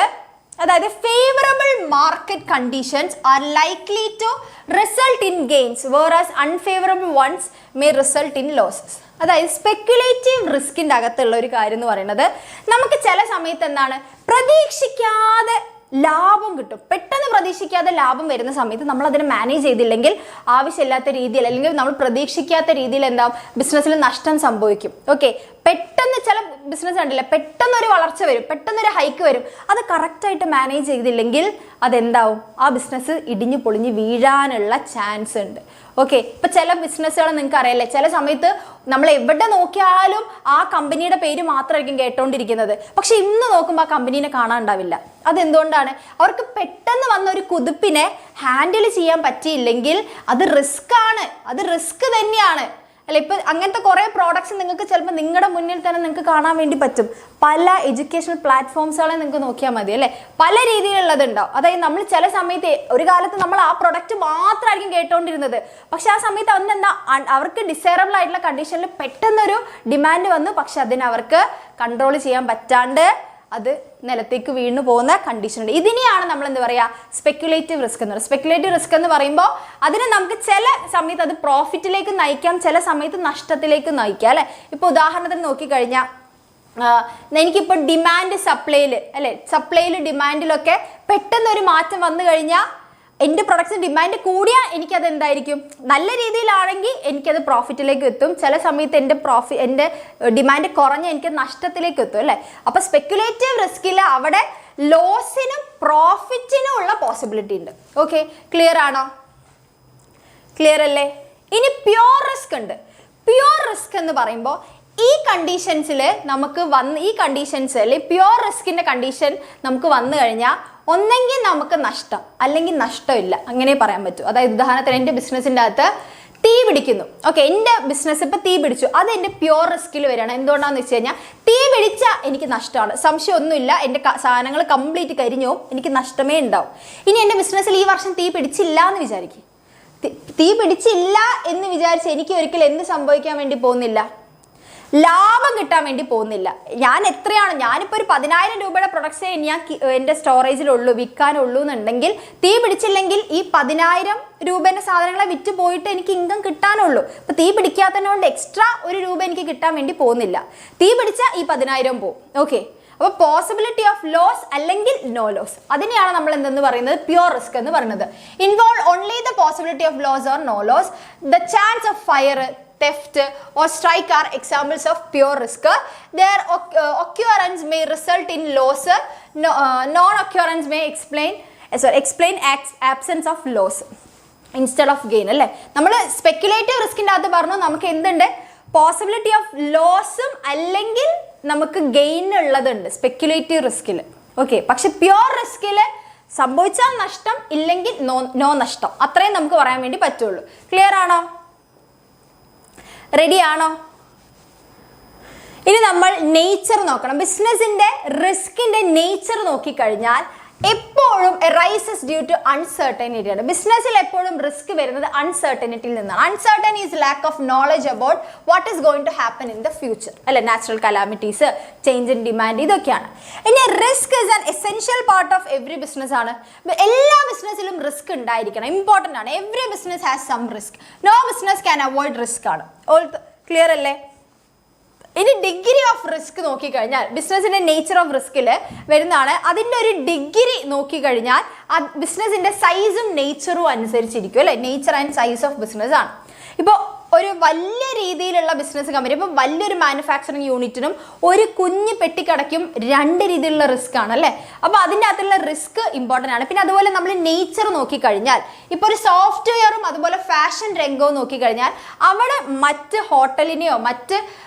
അതായത് favourable market conditions are likely to result in gains whereas unfavourable ones may result in losses. അതായത് സ്പെക്യുലേറ്റീവ് റിസ്കിൻ്റെ അകത്തുള്ള ഒരു കാര്യം എന്ന് പറയുന്നത് നമുക്ക് ചില സമയത്ത് എന്താണ് പ്രതീക്ഷിക്കാതെ ലാഭം കിട്ടും. പെട്ടെന്ന് പ്രതീക്ഷിക്കാതെ ലാഭം വരുന്ന സമയത്ത് നമ്മൾ അതിനെ മാനേജ് ചെയ്തില്ലെങ്കിൽ ആവശ്യമില്ലാത്ത രീതിയിൽ അല്ലെങ്കിൽ നമ്മൾ പ്രതീക്ഷിക്കാത്ത രീതിയിൽ എന്താവും ബിസിനസ്സിൽ നഷ്ടം സംഭവിക്കും. ഓക്കെ, പെട്ടെന്ന് ചില ബിസിനസ് കണ്ടില്ല, പെട്ടെന്നൊരു വളർച്ച വരും, പെട്ടെന്നൊരു ഹൈക്ക് വരും, അത് കറക്റ്റായിട്ട് മാനേജ് ചെയ്തില്ലെങ്കിൽ അതെന്താവും, ആ ബിസിനസ് ഇടിഞ്ഞു പൊളിഞ്ഞ് വീഴാനുള്ള ചാൻസ് ഉണ്ട്. ഓക്കെ, ഇപ്പം ചില ബിസിനസ്സുകൾ നിങ്ങൾക്ക് അറിയാലേ, ചില സമയത്ത് നമ്മൾ എവിടെ നോക്കിയാലും ആ കമ്പനിയുടെ പേര് മാത്രമായിരിക്കും കേട്ടോണ്ടിരിക്കുന്നത്, പക്ഷെ ഇന്ന് നോക്കുമ്പോൾ ആ കമ്പനീനെ കാണാനുണ്ടാവില്ല. അതെന്തുകൊണ്ടാണ്? അവർക്ക് പെട്ടെന്ന് വന്ന ഒരു കുതിപ്പിനെ ഹാൻഡിൽ ചെയ്യാൻ പറ്റിയില്ലെങ്കിൽ അത് റിസ്ക് ആണ്, അത് റിസ്ക് തന്നെയാണ് അല്ലെ. ഇപ്പം അങ്ങനത്തെ കുറേ പ്രോഡക്ട്സ് നിങ്ങൾക്ക് ചിലപ്പോൾ നിങ്ങളുടെ മുന്നിൽ തന്നെ നിങ്ങൾക്ക് കാണാൻ വേണ്ടി പറ്റും. പല എഡ്യൂക്കേഷണൽ പ്ലാറ്റ്ഫോംസുകളെ നിങ്ങൾക്ക് നോക്കിയാൽ മതി അല്ലേ, പല രീതിയിലുള്ളതുണ്ടാവും. അതായത് നമ്മൾ ചില സമയത്ത് ഒരു കാലത്ത് നമ്മൾ ആ പ്രൊഡക്റ്റ് മാത്രമായിരിക്കും കേട്ടോണ്ടിരുന്നത്, പക്ഷെ ആ സമയത്ത് അന്നെന്താ അവർക്ക് ഡിസൈറബിൾ ആയിട്ടുള്ള കണ്ടീഷനിൽ പെട്ടെന്നൊരു ഡിമാൻഡ് വന്നു, പക്ഷെ അതിന് അവർക്ക് കൺട്രോൾ ചെയ്യാൻ പറ്റാണ്ട് അത് നിലത്തേക്ക് വീണു പോകുന്ന കണ്ടീഷൻ ഉണ്ട്. ഇതിനെയാണ് നമ്മൾ എന്താ പറയുക, സ്പെക്യുലേറ്റീവ് റിസ്ക് എന്ന് പറയുന്നത്. സ്പെക്യുലേറ്റീവ് റിസ്ക് എന്ന് പറയുമ്പോൾ അതിനെ നമുക്ക് ചില സമയത്ത് അത് പ്രോഫിറ്റിലേക്ക് നയിക്കാം, ചില സമയത്ത് നഷ്ടത്തിലേക്ക് നയിക്കാം അല്ലേ. ഇപ്പോൾ ഉദാഹരണത്തിന് നോക്കിക്കഴിഞ്ഞാൽ എനിക്കിപ്പോൾ ഡിമാൻഡ് സപ്ലൈയിൽ അല്ലേ, സപ്ലൈയിൽ ഡിമാൻഡിലൊക്കെ പെട്ടെന്നൊരു മാറ്റം വന്നു കഴിഞ്ഞാൽ എൻ്റെ പ്രൊഡക്ട്സിന് ഡിമാൻഡ് കൂടിയാൽ എനിക്കത് എന്തായിരിക്കും, നല്ല രീതിയിലാണെങ്കിൽ എനിക്കത് പ്രോഫിറ്റിലേക്ക് എത്തും, ചില സമയത്ത് എൻ്റെ ഡിമാൻഡ് കുറഞ്ഞ് എനിക്ക് നഷ്ടത്തിലേക്ക് എത്തും അല്ലേ. അപ്പോൾ സ്പെക്യുലേറ്റീവ് റിസ്കിൽ അവിടെ ലോസിനും പ്രോഫിറ്റിനും ഉള്ള പോസിബിലിറ്റി ഉണ്ട്. ഓക്കെ, ക്ലിയർ ആണോ? ക്ലിയർ അല്ലേ? ഇനി പ്യുവർ റിസ്ക് ഉണ്ട്. പ്യുവർ റിസ്ക് എന്ന് പറയുമ്പോൾ ഈ കണ്ടീഷൻസിൽ നമുക്ക് ഈ കണ്ടീഷൻസ് അല്ലെങ്കിൽ പ്യുവർ റിസ്കിൻ്റെ കണ്ടീഷൻ നമുക്ക് വന്നു കഴിഞ്ഞാൽ ഒന്നെങ്കിൽ നമുക്ക് നഷ്ടം അല്ലെങ്കിൽ നഷ്ടമില്ല, അങ്ങനെ പറയാൻ പറ്റും. അതായത് ഉദാഹരണത്തിന് എൻ്റെ ബിസിനസ്സിൻ്റെ അകത്ത് തീ പിടിക്കുന്നു. ഓക്കെ, എൻ്റെ ബിസിനസ് ഇപ്പോൾ തീ പിടിച്ചു, അത് എൻ്റെ പ്യുവർ റിസ്കിൽ വരികയാണ്. എന്തുകൊണ്ടാണെന്ന് വെച്ച് കഴിഞ്ഞാൽ തീ പിടിച്ചാൽ എനിക്ക് നഷ്ടമാണ്, സംശയമൊന്നുമില്ല, എൻ്റെ സാധനങ്ങൾ കംപ്ലീറ്റ് കരിഞ്ഞോ, എനിക്ക് നഷ്ടമേ ഉണ്ടാവും. ഇനി എൻ്റെ ബിസിനസ്സിൽ ഈ വർഷം തീ പിടിച്ചില്ല എന്ന് വിചാരിക്കും. തീ പിടിച്ചില്ല എന്ന് വിചാരിച്ച് എനിക്ക് ഒരിക്കലും എന്ത് സംഭവിക്കാൻ വേണ്ടി പോകുന്നില്ല, ലാഭം കിട്ടാൻ വേണ്ടി പോകുന്നില്ല. ഞാനിപ്പോൾ ഒരു 10,000 രൂപയുടെ പ്രൊഡക്ട്സേ ഞാൻ എൻ്റെ സ്റ്റോറേജിലുള്ളൂ, വിൽക്കാനുള്ളൂ എന്നുണ്ടെങ്കിൽ തീ പിടിച്ചില്ലെങ്കിൽ ഈ 10,000 രൂപേൻ്റെ സാധനങ്ങളെ വിറ്റ് പോയിട്ട് എനിക്ക് ഇൻകം കിട്ടാനുള്ളൂ. അപ്പോൾ തീ പിടിക്കാത്തതിനോണ്ട് എക്സ്ട്രാ ₹1 എനിക്ക് കിട്ടാൻ വേണ്ടി പോകുന്നില്ല. തീ പിടിച്ചാൽ ഈ 10,000 പോകും. ഓക്കെ, അപ്പോൾ പോസിബിലിറ്റി ഓഫ് ലോസ് അല്ലെങ്കിൽ നോ ലോസ്, അതിനെയാണ് നമ്മൾ എന്തെന്ന് പറയുന്നത്, പ്യുവർ റിസ്ക് എന്ന് പറയുന്നത്. Involve only the possibility of loss or no loss. The chance of fire, theft or strike are examples of pure risk. Their occurrence may result in loss. Non-occurrence may explain absence of loss instead of gain അല്ലേ. നമ്മൾ സ്പെക്യുലേറ്റീവ് റിസ്കിൻ്റെ അകത്ത് പറഞ്ഞു നമുക്ക് എന്തുണ്ട്, പോസിബിലിറ്റി ഓഫ് ലോസും അല്ലെങ്കിൽ നമുക്ക് ഗെയിൻ ഉള്ളതുണ്ട് സ്പെക്യുലേറ്റീവ് റിസ്കിൽ. ഓക്കെ, പക്ഷെ പ്യുവർ റിസ്കിൽ സംഭവിച്ചാൽ നഷ്ടം, ഇല്ലെങ്കിൽ നോ നഷ്ടം, അത്രയും നമുക്ക് പറയാൻ വേണ്ടി പറ്റുള്ളൂ. ക്ലിയർ ആണോ? റെഡി ആണോ? ഇനി നമ്മൾ നേച്ചർ നോക്കണം. ബിസിനസിന്റെ റിസ്കിന്റെ നേച്ചർ നോക്കിക്കഴിഞ്ഞാൽ എപ്പോഴും റൈസസ് ഡ്യൂ ടു അൺസർട്ടനിറ്റി ആണ്. ബിസിനസ്സിൽ എപ്പോഴും റിസ്ക് വരുന്നത് അൺസർട്ടനിറ്റിയിൽ നിന്നാണ്. Uncertain is lack of knowledge about what is going to happen in the future അല്ലെ. Natural calamities, change in demand, ഇതൊക്കെയാണ്. ഇനി risk is an essential part of every business ആണ്. എല്ലാ ബിസിനസ്സിലും റിസ്ക് ഉണ്ടായിരിക്കണം, ഇമ്പോർട്ടൻ്റ് ആണ്. Every business has some risk. No business can avoid risk ആണ്. ഓൾ ക്ലിയർ അല്ലേ? ഇനി ഡിഗ്രി ഓഫ് റിസ്ക് നോക്കിക്കഴിഞ്ഞാൽ ബിസിനസിന്റെ നേച്ചർ ഓഫ് റിസ്കിൽ വരുന്നതാണ്. അതിൻ്റെ ഒരു ഡിഗ്രി നോക്കിക്കഴിഞ്ഞാൽ ബിസിനസിന്റെ സൈസും നേച്ചറും അനുസരിച്ചിരിക്കും അല്ലേ. Nature and size of business ആണ്. ഇപ്പോൾ ഒരു വലിയ രീതിയിലുള്ള ബിസിനസ് കമ്പനി, ഇപ്പോൾ വലിയൊരു മാനുഫാക്ചറിങ് യൂണിറ്റിനും ഒരു കുഞ്ഞ് പെട്ടിക്കടയ്ക്കും 2 രീതിയിലുള്ള റിസ്ക് ആണ് അല്ലേ. അപ്പോൾ അതിൻ്റെ അകത്തുള്ള റിസ്ക് ഇമ്പോർട്ടൻ്റ് ആണ്. പിന്നെ അതുപോലെ നമ്മൾ നേച്ചർ നോക്കിക്കഴിഞ്ഞാൽ ഇപ്പോൾ ഒരു സോഫ്റ്റ്വെയറും അതുപോലെ ഫാഷൻ രംഗവും നോക്കിക്കഴിഞ്ഞാൽ അവിടെ മറ്റ് ഹോട്ടലിനെയോ മറ്റ്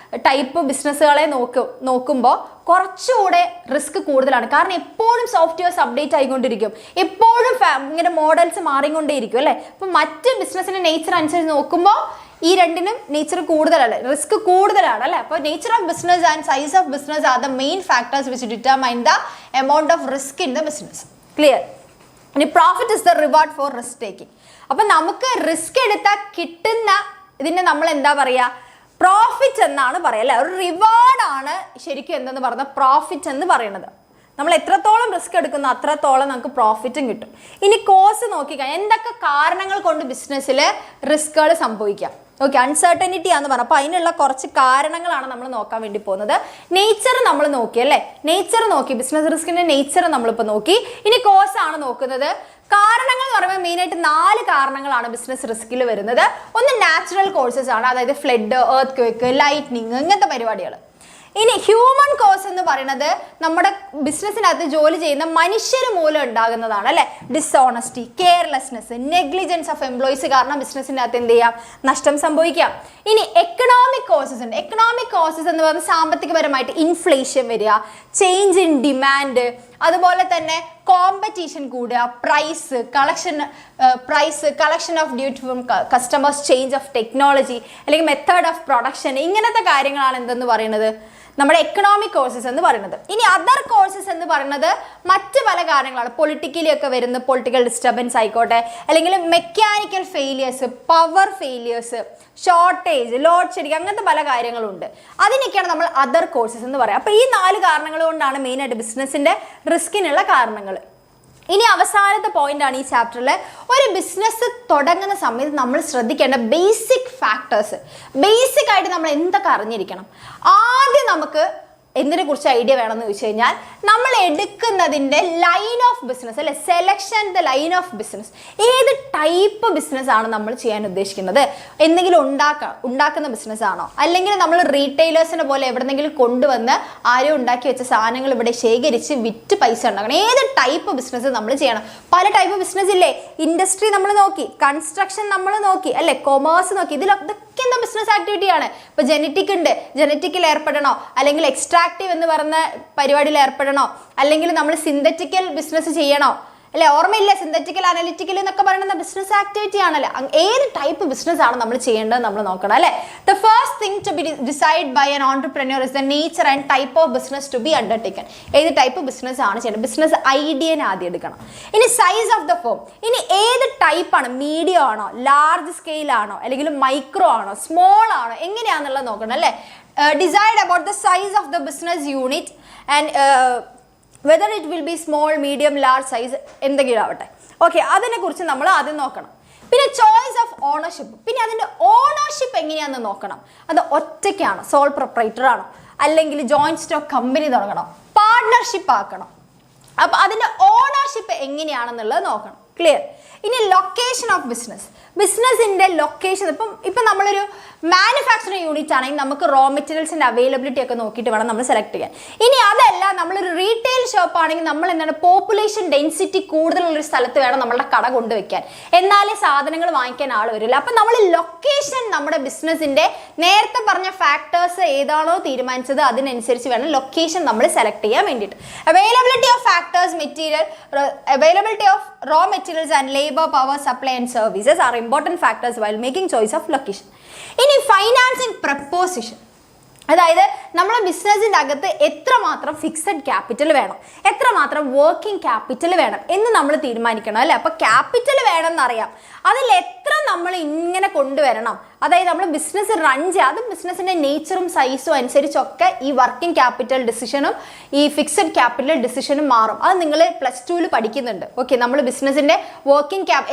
ടൈപ്പ് ബിസിനസ്സുകളെ നോക്കുമ്പോൾ കുറച്ചുകൂടെ റിസ്ക് കൂടുതലാണ്. കാരണം എപ്പോഴും സോഫ്റ്റ്വെയർസ് അപ്ഡേറ്റ് ആയിക്കൊണ്ടിരിക്കും, എപ്പോഴും ഇങ്ങനെ മോഡൽസ് മാറിക്കൊണ്ടേയിരിക്കും അല്ലേ. അപ്പം മറ്റ് ബിസിനസ്സിൻ്റെ നേച്ചർ അനുസരിച്ച് നോക്കുമ്പോൾ ഈ രണ്ടിനും നേച്ചർ കൂടുതലാണ്, റിസ്ക് കൂടുതലാണ് അല്ലേ. അപ്പോൾ nature of business and size of business are the main factors which determine the amount of risk in the business. Clear? ഇനി profit is the reward for risk taking. അപ്പം നമുക്ക് റിസ്ക് എടുത്താൽ കിട്ടുന്ന ഇതിനെ നമ്മൾ എന്താ പറയുക, പ്രോഫിറ്റ് എന്നാണ് പറയുക അല്ലേ. ഒരു റിവാർഡാണ് ശരിക്കും എന്തെന്ന് പറഞ്ഞാൽ പ്രോഫിറ്റ് എന്ന് പറയുന്നത്. നമ്മൾ എത്രത്തോളം റിസ്ക് എടുക്കുന്നു അത്രത്തോളം നമുക്ക് പ്രോഫിറ്റും കിട്ടും. ഇനി കോസ് നോക്കിക്കഴിഞ്ഞാൽ എന്തൊക്കെ കാരണങ്ങൾ കൊണ്ട് ബിസിനസ്സിൽ റിസ്കുകൾ സംഭവിക്കാം. ഓക്കെ, അൺസർട്ടനിറ്റി ആണെന്ന് പറഞ്ഞു. അപ്പോൾ അതിനുള്ള കുറച്ച് കാരണങ്ങളാണ് നമ്മൾ നോക്കാൻ വേണ്ടി പോകുന്നത്. നേച്ചർ നമ്മൾ നോക്കി അല്ലേ, നേച്ചർ നോക്കി, ബിസിനസ് റിസ്കിന്റെ നേച്ചർ നമ്മളിപ്പോൾ നോക്കി. ഇനി കോസ് ആണ് നോക്കുന്നത്. കാരണങ്ങൾ എന്ന് പറയുമ്പോൾ മെയിനായിട്ട് 4 കാരണങ്ങളാണ് ബിസിനസ് റിസ്കിൽ വരുന്നത്. ഒന്ന് നാച്ചുറൽ കോഴ്സസ് ആണ്, അതായത് ഫ്ലഡ്, എർത്ത് ക്വേക്ക്, ലൈറ്റ്നിങ്, ഇങ്ങനത്തെ പരിപാടികൾ. ഇനി ഹ്യൂമൻ കോസ് എന്ന് പറയുന്നത് നമ്മുടെ ബിസിനസ്സിനകത്ത് ജോലി ചെയ്യുന്ന മനുഷ്യർ മൂലം ഉണ്ടാകുന്നതാണ് അല്ലെ. Dishonesty, carelessness, negligence of employees കാരണം ബിസിനസ്സിൻ്റെ അകത്ത് എന്ത് ചെയ്യാം, നഷ്ടം സംഭവിക്കാം. ഇനി എക്കണോമിക് കോസസ് ഉണ്ട്. എക്കണോമിക് കോസസ് എന്ന് പറയുന്നത് സാമ്പത്തികപരമായിട്ട് ഇൻഫ്ലേഷൻ വരിക, ചേഞ്ച് ഇൻ ഡിമാൻഡ്, അതുപോലെ തന്നെ കോമ്പറ്റീഷൻ കൂടുക, collection of due to customers, change of technology അല്ലെങ്കിൽ മെത്തേഡ് ഓഫ് പ്രൊഡക്ഷൻ, ഇങ്ങനത്തെ കാര്യങ്ങളാണ് എന്തെന്ന് പറയുന്നത് നമ്മുടെ എക്കണോമിക് കോഴ്സസ് എന്ന് പറയുന്നത്. ഇനി അതർ കോഴ്സസ് എന്ന് പറയുന്നത് മറ്റ് പല കാരണങ്ങളാണ്. പൊളിറ്റിക്കലി ഒക്കെ വരുന്ന പൊളിറ്റിക്കൽ ഡിസ്റ്റർബൻസ് ആയിക്കോട്ടെ, അല്ലെങ്കിൽ mechanical failures, power failures, shortage, load shedding, അങ്ങനത്തെ പല കാര്യങ്ങളുണ്ട്. അതിനൊക്കെയാണ് നമ്മൾ അതർ കോഴ്സസ് എന്ന് പറയുക. അപ്പോൾ ഈ 4 കാരണങ്ങൾ കൊണ്ടാണ് മെയിനായിട്ട് ബിസിനസ്സിൻ്റെ റിസ്കിനുള്ള കാരണങ്ങൾ. ഇനി അവസാനത്തെ പോയിന്റ് ആണ് ഈ ചാപ്റ്ററിൽ. ഒരു ബിസിനസ് തുടങ്ങുന്ന സമയത്ത് നമ്മൾ ശ്രദ്ധിക്കേണ്ട ബേസിക് ഫാക്ടേഴ്സ്. ബേസിക് ആയിട്ട് നമ്മൾ എന്തൊക്കെ അറിഞ്ഞിരിക്കണം? ആദ്യം നമുക്ക് എന്തിനെ കുറിച്ച് ഐഡിയ വേണമെന്ന് ചോദിച്ചു കഴിഞ്ഞാൽ, നമ്മൾ എടുക്കുന്നതിൻ്റെ ലൈൻ ഓഫ് ബിസിനസ് അല്ലെ, selection the line of business. ഏത് ടൈപ്പ് ബിസിനസ് ആണ് നമ്മൾ ചെയ്യാൻ ഉദ്ദേശിക്കുന്നത്? എന്തെങ്കിലും ഉണ്ടാക്കുന്ന ബിസിനസ് ആണോ, അല്ലെങ്കിൽ നമ്മൾ റീറ്റെയിലേഴ്സിനെ പോലെ എവിടെന്നെങ്കിലും കൊണ്ടുവന്ന് ആരും ഉണ്ടാക്കി വെച്ച സാധനങ്ങൾ ഇവിടെ ശേഖരിച്ച് വിറ്റ് പൈസ ഉണ്ടാക്കണം? ഏത് ടൈപ്പ് ബിസിനസ് നമ്മൾ ചെയ്യണം? പല ടൈപ്പ് ബിസിനസ് ഇല്ലേ? ഇൻഡസ്ട്രി നമ്മൾ നോക്കി, കൺസ്ട്രക്ഷൻ നമ്മൾ നോക്കി അല്ലെ, കൊമേഴ്സ് നോക്കി. ഇതൊക്കെ എന്താ ബിസിനസ് ആക്ടിവിറ്റി ആണ്. ഇപ്പൊ ജെനറ്റിക് ഉണ്ട്, ജെനറ്റിക്കിൽ ഏർപ്പെടണോ, അല്ലെങ്കിൽ എക്സ്ട്രാക്റ്റീവ് എന്ന് പറയുന്ന പരിപാടിയിൽ ഏർപ്പെടണോ, അല്ലെങ്കിൽ നമ്മൾ സിന്തറ്റിക്കൽ ബിസിനസ് ചെയ്യണോ അല്ലെ? ഓർമ്മയില്ല, സിന്തറ്റിക്കൽ അനലിറ്റിക്കൽ എന്നൊക്കെ പറയുന്ന ബിസിനസ് ആക്ടിവിറ്റി ആണല്ലേ. ഏത് ടൈപ്പ് ബിസിനസ് ആണ് നമ്മൾ ചെയ്യേണ്ടത് നമ്മൾ നോക്കണം അല്ലെ. The first thing to be decide by an entrepreneur is the nature and type of business to be undertaken. ഏത് ടൈപ്പ് ബിസിനസ് ആണ് ചെയ്യേണ്ടത്? ബിസിനസ് ഐഡിയനെ ആദ്യം എടുക്കണം. ഇനി സൈസ് ഓഫ് ദ ഫോം. ഇനി ഏത് ടൈപ്പാണ്? മീഡിയം ആണോ, ലാർജ് സ്കെയിൽ ആണോ, അല്ലെങ്കിൽ മൈക്രോ ആണോ, സ്മോൾ ആണോ, എങ്ങനെയാണെന്നുള്ളത് നോക്കണം അല്ലേ. Decide about the size of the business unit and whether it will be small, medium, large size എന്തെങ്കിലും ആവട്ടെ. ഓക്കെ, അതിനെക്കുറിച്ച് നമ്മൾ ആദ്യം നോക്കണം. പിന്നെ ചോയ്സ് ഓഫ് ഓണർഷിപ്പ്. പിന്നെ അതിൻ്റെ ഓണർഷിപ്പ് എങ്ങനെയാണെന്ന് നോക്കണം. അത് ഒറ്റയ്ക്കാണോ, സോൾ പ്രൊപ്പറേറ്റർ ആണോ, അല്ലെങ്കിൽ ജോയിന്റ് സ്റ്റോക്ക് കമ്പനി തുടങ്ങണം, പാർട്ട്ണർഷിപ്പ് ആക്കണം. അപ്പം അതിൻ്റെ ഓണർഷിപ്പ് എങ്ങനെയാണെന്നുള്ളത് നോക്കണം. ക്ലിയർ? ഇനി ലൊക്കേഷൻ ഓഫ് ബിസിനസ്. ബിസിനസിൻ്റെ ലൊക്കേഷൻ. ഇപ്പം നമ്മളൊരു മാനുഫാക്ചറിങ് യൂണിറ്റ് ആണെങ്കിൽ നമുക്ക് റോ മെറ്റീരിയൽസിൻ്റെ അവൈലബിലിറ്റി ഒക്കെ നോക്കിയിട്ട് വേണം നമ്മൾ സെലക്ട് ചെയ്യാൻ. ഇനി അതല്ല, നമ്മളൊരു റീറ്റെയിൽ ഷോപ്പ് ആണെങ്കിൽ നമ്മൾ എന്താണ്, പോപ്പുലേഷൻ ഡെൻസിറ്റി കൂടുതലുള്ളൊരു സ്ഥലത്ത് വേണം നമ്മളുടെ കട കൊണ്ടുവയ്ക്കാൻ, എന്നാലേ സാധനങ്ങൾ വാങ്ങിക്കാൻ ആൾ വരില്ല. അപ്പം നമ്മൾ ലൊക്കേഷൻ നമ്മുടെ ബിസിനസിൻ്റെ നേരത്തെ പറഞ്ഞ ഫാക്ടേഴ്സ് ഏതാണോ തീരുമാനിച്ചത് അതിനനുസരിച്ച് വേണം ലൊക്കേഷൻ നമ്മൾ സെലക്ട് ചെയ്യാൻ വേണ്ടിയിട്ട്. Availability of factors, material, availability of raw materials and labor, power supply and services are important factors while making choice of location. ഇനി ഫൈനാൻസിങ് പ്രപ്പോസിഷൻ. അതായത് നമ്മളെ ബിസിനസ്സിൻ്റെ അകത്ത് എത്രമാത്രം ഫിക്സഡ് ക്യാപിറ്റൽ വേണം, എത്രമാത്രം വർക്കിംഗ് ക്യാപിറ്റൽ വേണം എന്ന് നമ്മൾ തീരുമാനിക്കണം അല്ലേ. അപ്പോൾ ക്യാപിറ്റൽ വേണമെന്നറിയാം, അതിൽ എത്ര നമ്മൾ ഇങ്ങനെ കൊണ്ടുവരണം. അതായത് നമ്മൾ ബിസിനസ് റൺ ചെയ്യുക, അത് ബിസിനസ്സിൻ്റെ നേച്ചറും സൈസും അനുസരിച്ചൊക്കെ ഈ വർക്കിംഗ് ക്യാപിറ്റൽ ഡിസിഷനും ഈ ഫിക്സഡ് ക്യാപിറ്റൽ ഡിസിഷനും മാറും. അത് നിങ്ങൾ +2 പഠിക്കുന്നുണ്ട്. ഓക്കെ, നമ്മൾ ബിസിനസ്സിൻ്റെ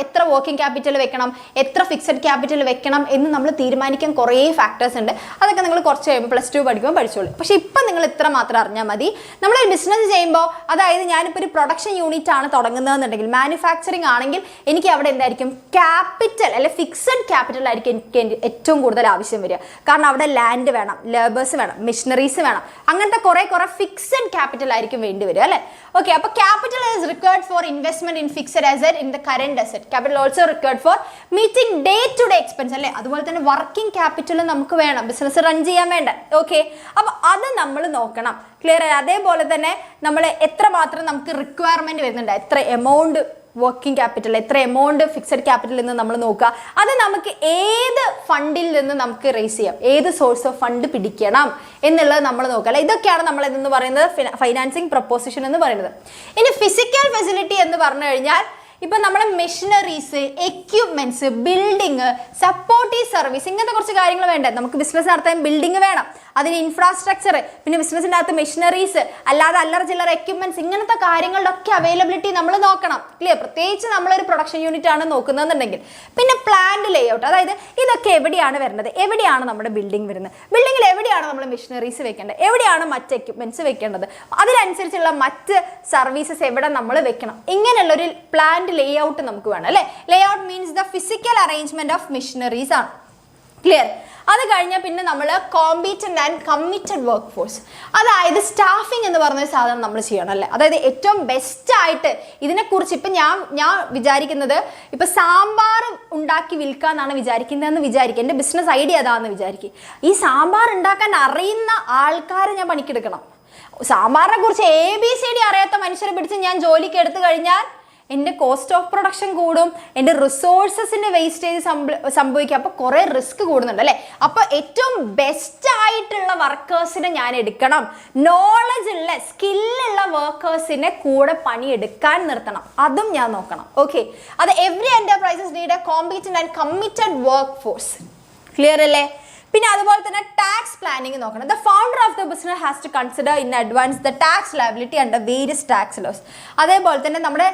എത്ര വർക്കിംഗ് ക്യാപിറ്റൽ വെക്കണം, എത്ര ഫിക്സഡ് ക്യാപിറ്റൽ വെക്കണം എന്ന് നമ്മൾ തീരുമാനിക്കാൻ കുറേ ഫാക്ടേഴ്സ് ഉണ്ട്. അതൊക്കെ നിങ്ങൾ കുറച്ച് +2 പഠിക്കുമ്പോൾ പഠിച്ചോളൂ. പക്ഷേ ഇപ്പം നിങ്ങൾ ഇത്ര മാത്രം അറിഞ്ഞാൽ മതി. നമ്മളൊരു ബിസിനസ് ചെയ്യുമ്പോൾ, അതായത് ഞാനിപ്പോൾ ഒരു പ്രൊഡക്ഷൻ യൂണിറ്റ് ആണ് തുടങ്ങുന്നതെന്നുണ്ടെങ്കിൽ, മാനുഫാക്ചറിങ് ആണെങ്കിൽ എനിക്ക് അവിടെ എന്തായിരിക്കും, ക്യാപിറ്റൽ അല്ലെ ഫിക്സഡ് ക്യാപിറ്റൽ ആയിരിക്കും എനിക്ക് ഏറ്റവും കൂടുതൽ ആവശ്യം വരിക. കാരണം അവിടെ ലാൻഡ് വേണം, ലേബേഴ്സ് വേണം, മെഷീനറീസ് വേണം, അങ്ങനത്തെ കുറേ ഫിക്സഡ് ക്യാപിറ്റൽ ആയിരിക്കും വേണ്ടി വരിക അല്ലേ. ഓക്കെ, അപ്പോൾ capital is required for investment in fixed asset in the current asset. Capital also required for meeting day to day expense അല്ലേ. അതുപോലെ തന്നെ വർക്കിംഗ് ക്യാപിറ്റലും നമുക്ക് വേണം ബിസിനസ് റൺ ചെയ്യാൻ വേണ്ട. ഓക്കെ, അപ്പോൾ അത് നമ്മൾ നോക്കണം. ക്ലിയർ ആയി? അതേപോലെ തന്നെ നമ്മൾ എത്രമാത്രം നമുക്ക് റിക്വയർമെന്റ് വരുന്നുണ്ട്, എത്ര എമൗണ്ട് വർക്കിംഗ് ക്യാപിറ്റൽ, എത്ര എമൗണ്ട് ഫിക്സഡ് ക്യാപിറ്റലിൽ നിന്ന് നമ്മൾ നോക്കുക. അത് നമുക്ക് ഏത് ഫണ്ടിൽ നിന്ന് നമുക്ക് റേസ് ചെയ്യാം, ഏത് സോഴ്സ് ഓഫ് ഫണ്ട് പിടിക്കണം എന്നുള്ളത് നമ്മൾ നോക്കുക അല്ലേ. ഇതൊക്കെയാണ് നമ്മൾ എന്ന് പറയുന്നത് ഫൈനാൻസിങ് പ്രപ്പോസിഷൻ എന്ന് പറയുന്നത്. ഇനി ഫിസിക്കൽ ഫെസിലിറ്റി എന്ന് പറഞ്ഞു കഴിഞ്ഞാൽ, ഇപ്പം നമ്മുടെ machineries, equipments, building, supportive service, ഇങ്ങനത്തെ കുറച്ച് കാര്യങ്ങൾ വേണ്ടേ. നമുക്ക് ബിസിനസ് നടത്താൻ ബിൽഡിംഗ് വേണം, അതിന് ഇൻഫ്രാസ്ട്രക്ചർ, പിന്നെ ബിസിനസിൻ്റെ അകത്ത് മെഷീനറീസ്, അല്ലാതെ അല്ലറ ചില്ലറ എക്യുപ്മെന്റ്സ്, ഇങ്ങനത്തെ കാര്യങ്ങളുടെ ഒക്കെ അവൈലബിലിറ്റി നമ്മൾ നോക്കണം. ക്ലിയർ? പ്രത്യേകിച്ച് നമ്മളൊരു പ്രൊഡക്ഷൻ യൂണിറ്റ് ആണ് നോക്കുന്നതെന്നുണ്ടെങ്കിൽ. പിന്നെ പ്ലാന്റ് ലേഔട്ട്, അതായത് ഇതൊക്കെ എവിടെയാണ് വരുന്നത്, എവിടെയാണ് നമ്മുടെ ബിൽഡിംഗ് വരുന്നത്, ബിൽഡിങ്ങിൽ എവിടെയാണ് നമ്മൾ മെഷീനറീസ് വെക്കേണ്ടത്, എവിടെയാണ് മറ്റ് എക്യുപ്മെന്റ്സ് വെക്കേണ്ടത്, അതിനനുസരിച്ചുള്ള മറ്റ് സർവീസസ് എവിടെ നമ്മൾ വെക്കണം, ഇങ്ങനെയുള്ളൊരു പ്ലാന്റ് ലേഔട്ട് നമുക്ക് വേണം അല്ലേ. Layout means the physical arrangement of machineries ആണ്. ക്ലിയർ? അത് കഴിഞ്ഞാൽ പിന്നെ നമ്മൾ competent and committed work force, അതായത് സ്റ്റാഫിംഗ് എന്ന് പറഞ്ഞൊരു സാധനം നമ്മൾ ചെയ്യണം അല്ലേ. അതായത് ഏറ്റവും ബെസ്റ്റ് ആയിട്ട് ഇതിനെക്കുറിച്ച് ഇപ്പം ഞാൻ വിചാരിക്കുന്നത്, ഇപ്പം സാമ്പാർ ഉണ്ടാക്കി വിൽക്കാന്നാണ് വിചാരിക്കുന്നതെന്ന് വിചാരിക്കുക, എൻ്റെ ബിസിനസ് ഐഡിയ അതാണെന്ന് വിചാരിക്കുക. ഈ സാമ്പാർ ഉണ്ടാക്കാൻ അറിയുന്ന ആൾക്കാരെ ഞാൻ പണിക്കെടുക്കണം. സാമ്പാറിനെ കുറിച്ച് ABCD അറിയാത്ത മനുഷ്യരെ പിടിച്ച് ഞാൻ ജോലിക്ക് എടുത്തു കഴിഞ്ഞാൽ എൻ്റെ കോസ്റ്റ് ഓഫ് പ്രൊഡക്ഷൻ കൂടും, എൻ്റെ റിസോഴ്സസിൻ്റെ വേസ്റ്റേജ് സംഭവിക്കും. അപ്പോൾ കുറേ റിസ്ക് കൂടുന്നുണ്ട് അല്ലേ? അപ്പോൾ ഏറ്റവും ബെസ്റ്റ് ആയിട്ടുള്ള വർക്കേഴ്സിനെ ഞാൻ എടുക്കണം, നോളജ് ഉള്ള സ്കില്ലുള്ള വർക്കേഴ്സിനെ കൂടെ പണിയെടുക്കാൻ നിർത്തണം, അതും ഞാൻ നോക്കണം. ഓക്കെ, അത് every enterprises need a competent and committed work force. Clear അല്ലേ? പിന്നെ അതുപോലെ തന്നെ ടാക്സ് പ്ലാനിങ് നോക്കണം. The founder of the business has to consider in advance the tax liability under various tax laws. അതേപോലെ തന്നെ നമ്മുടെ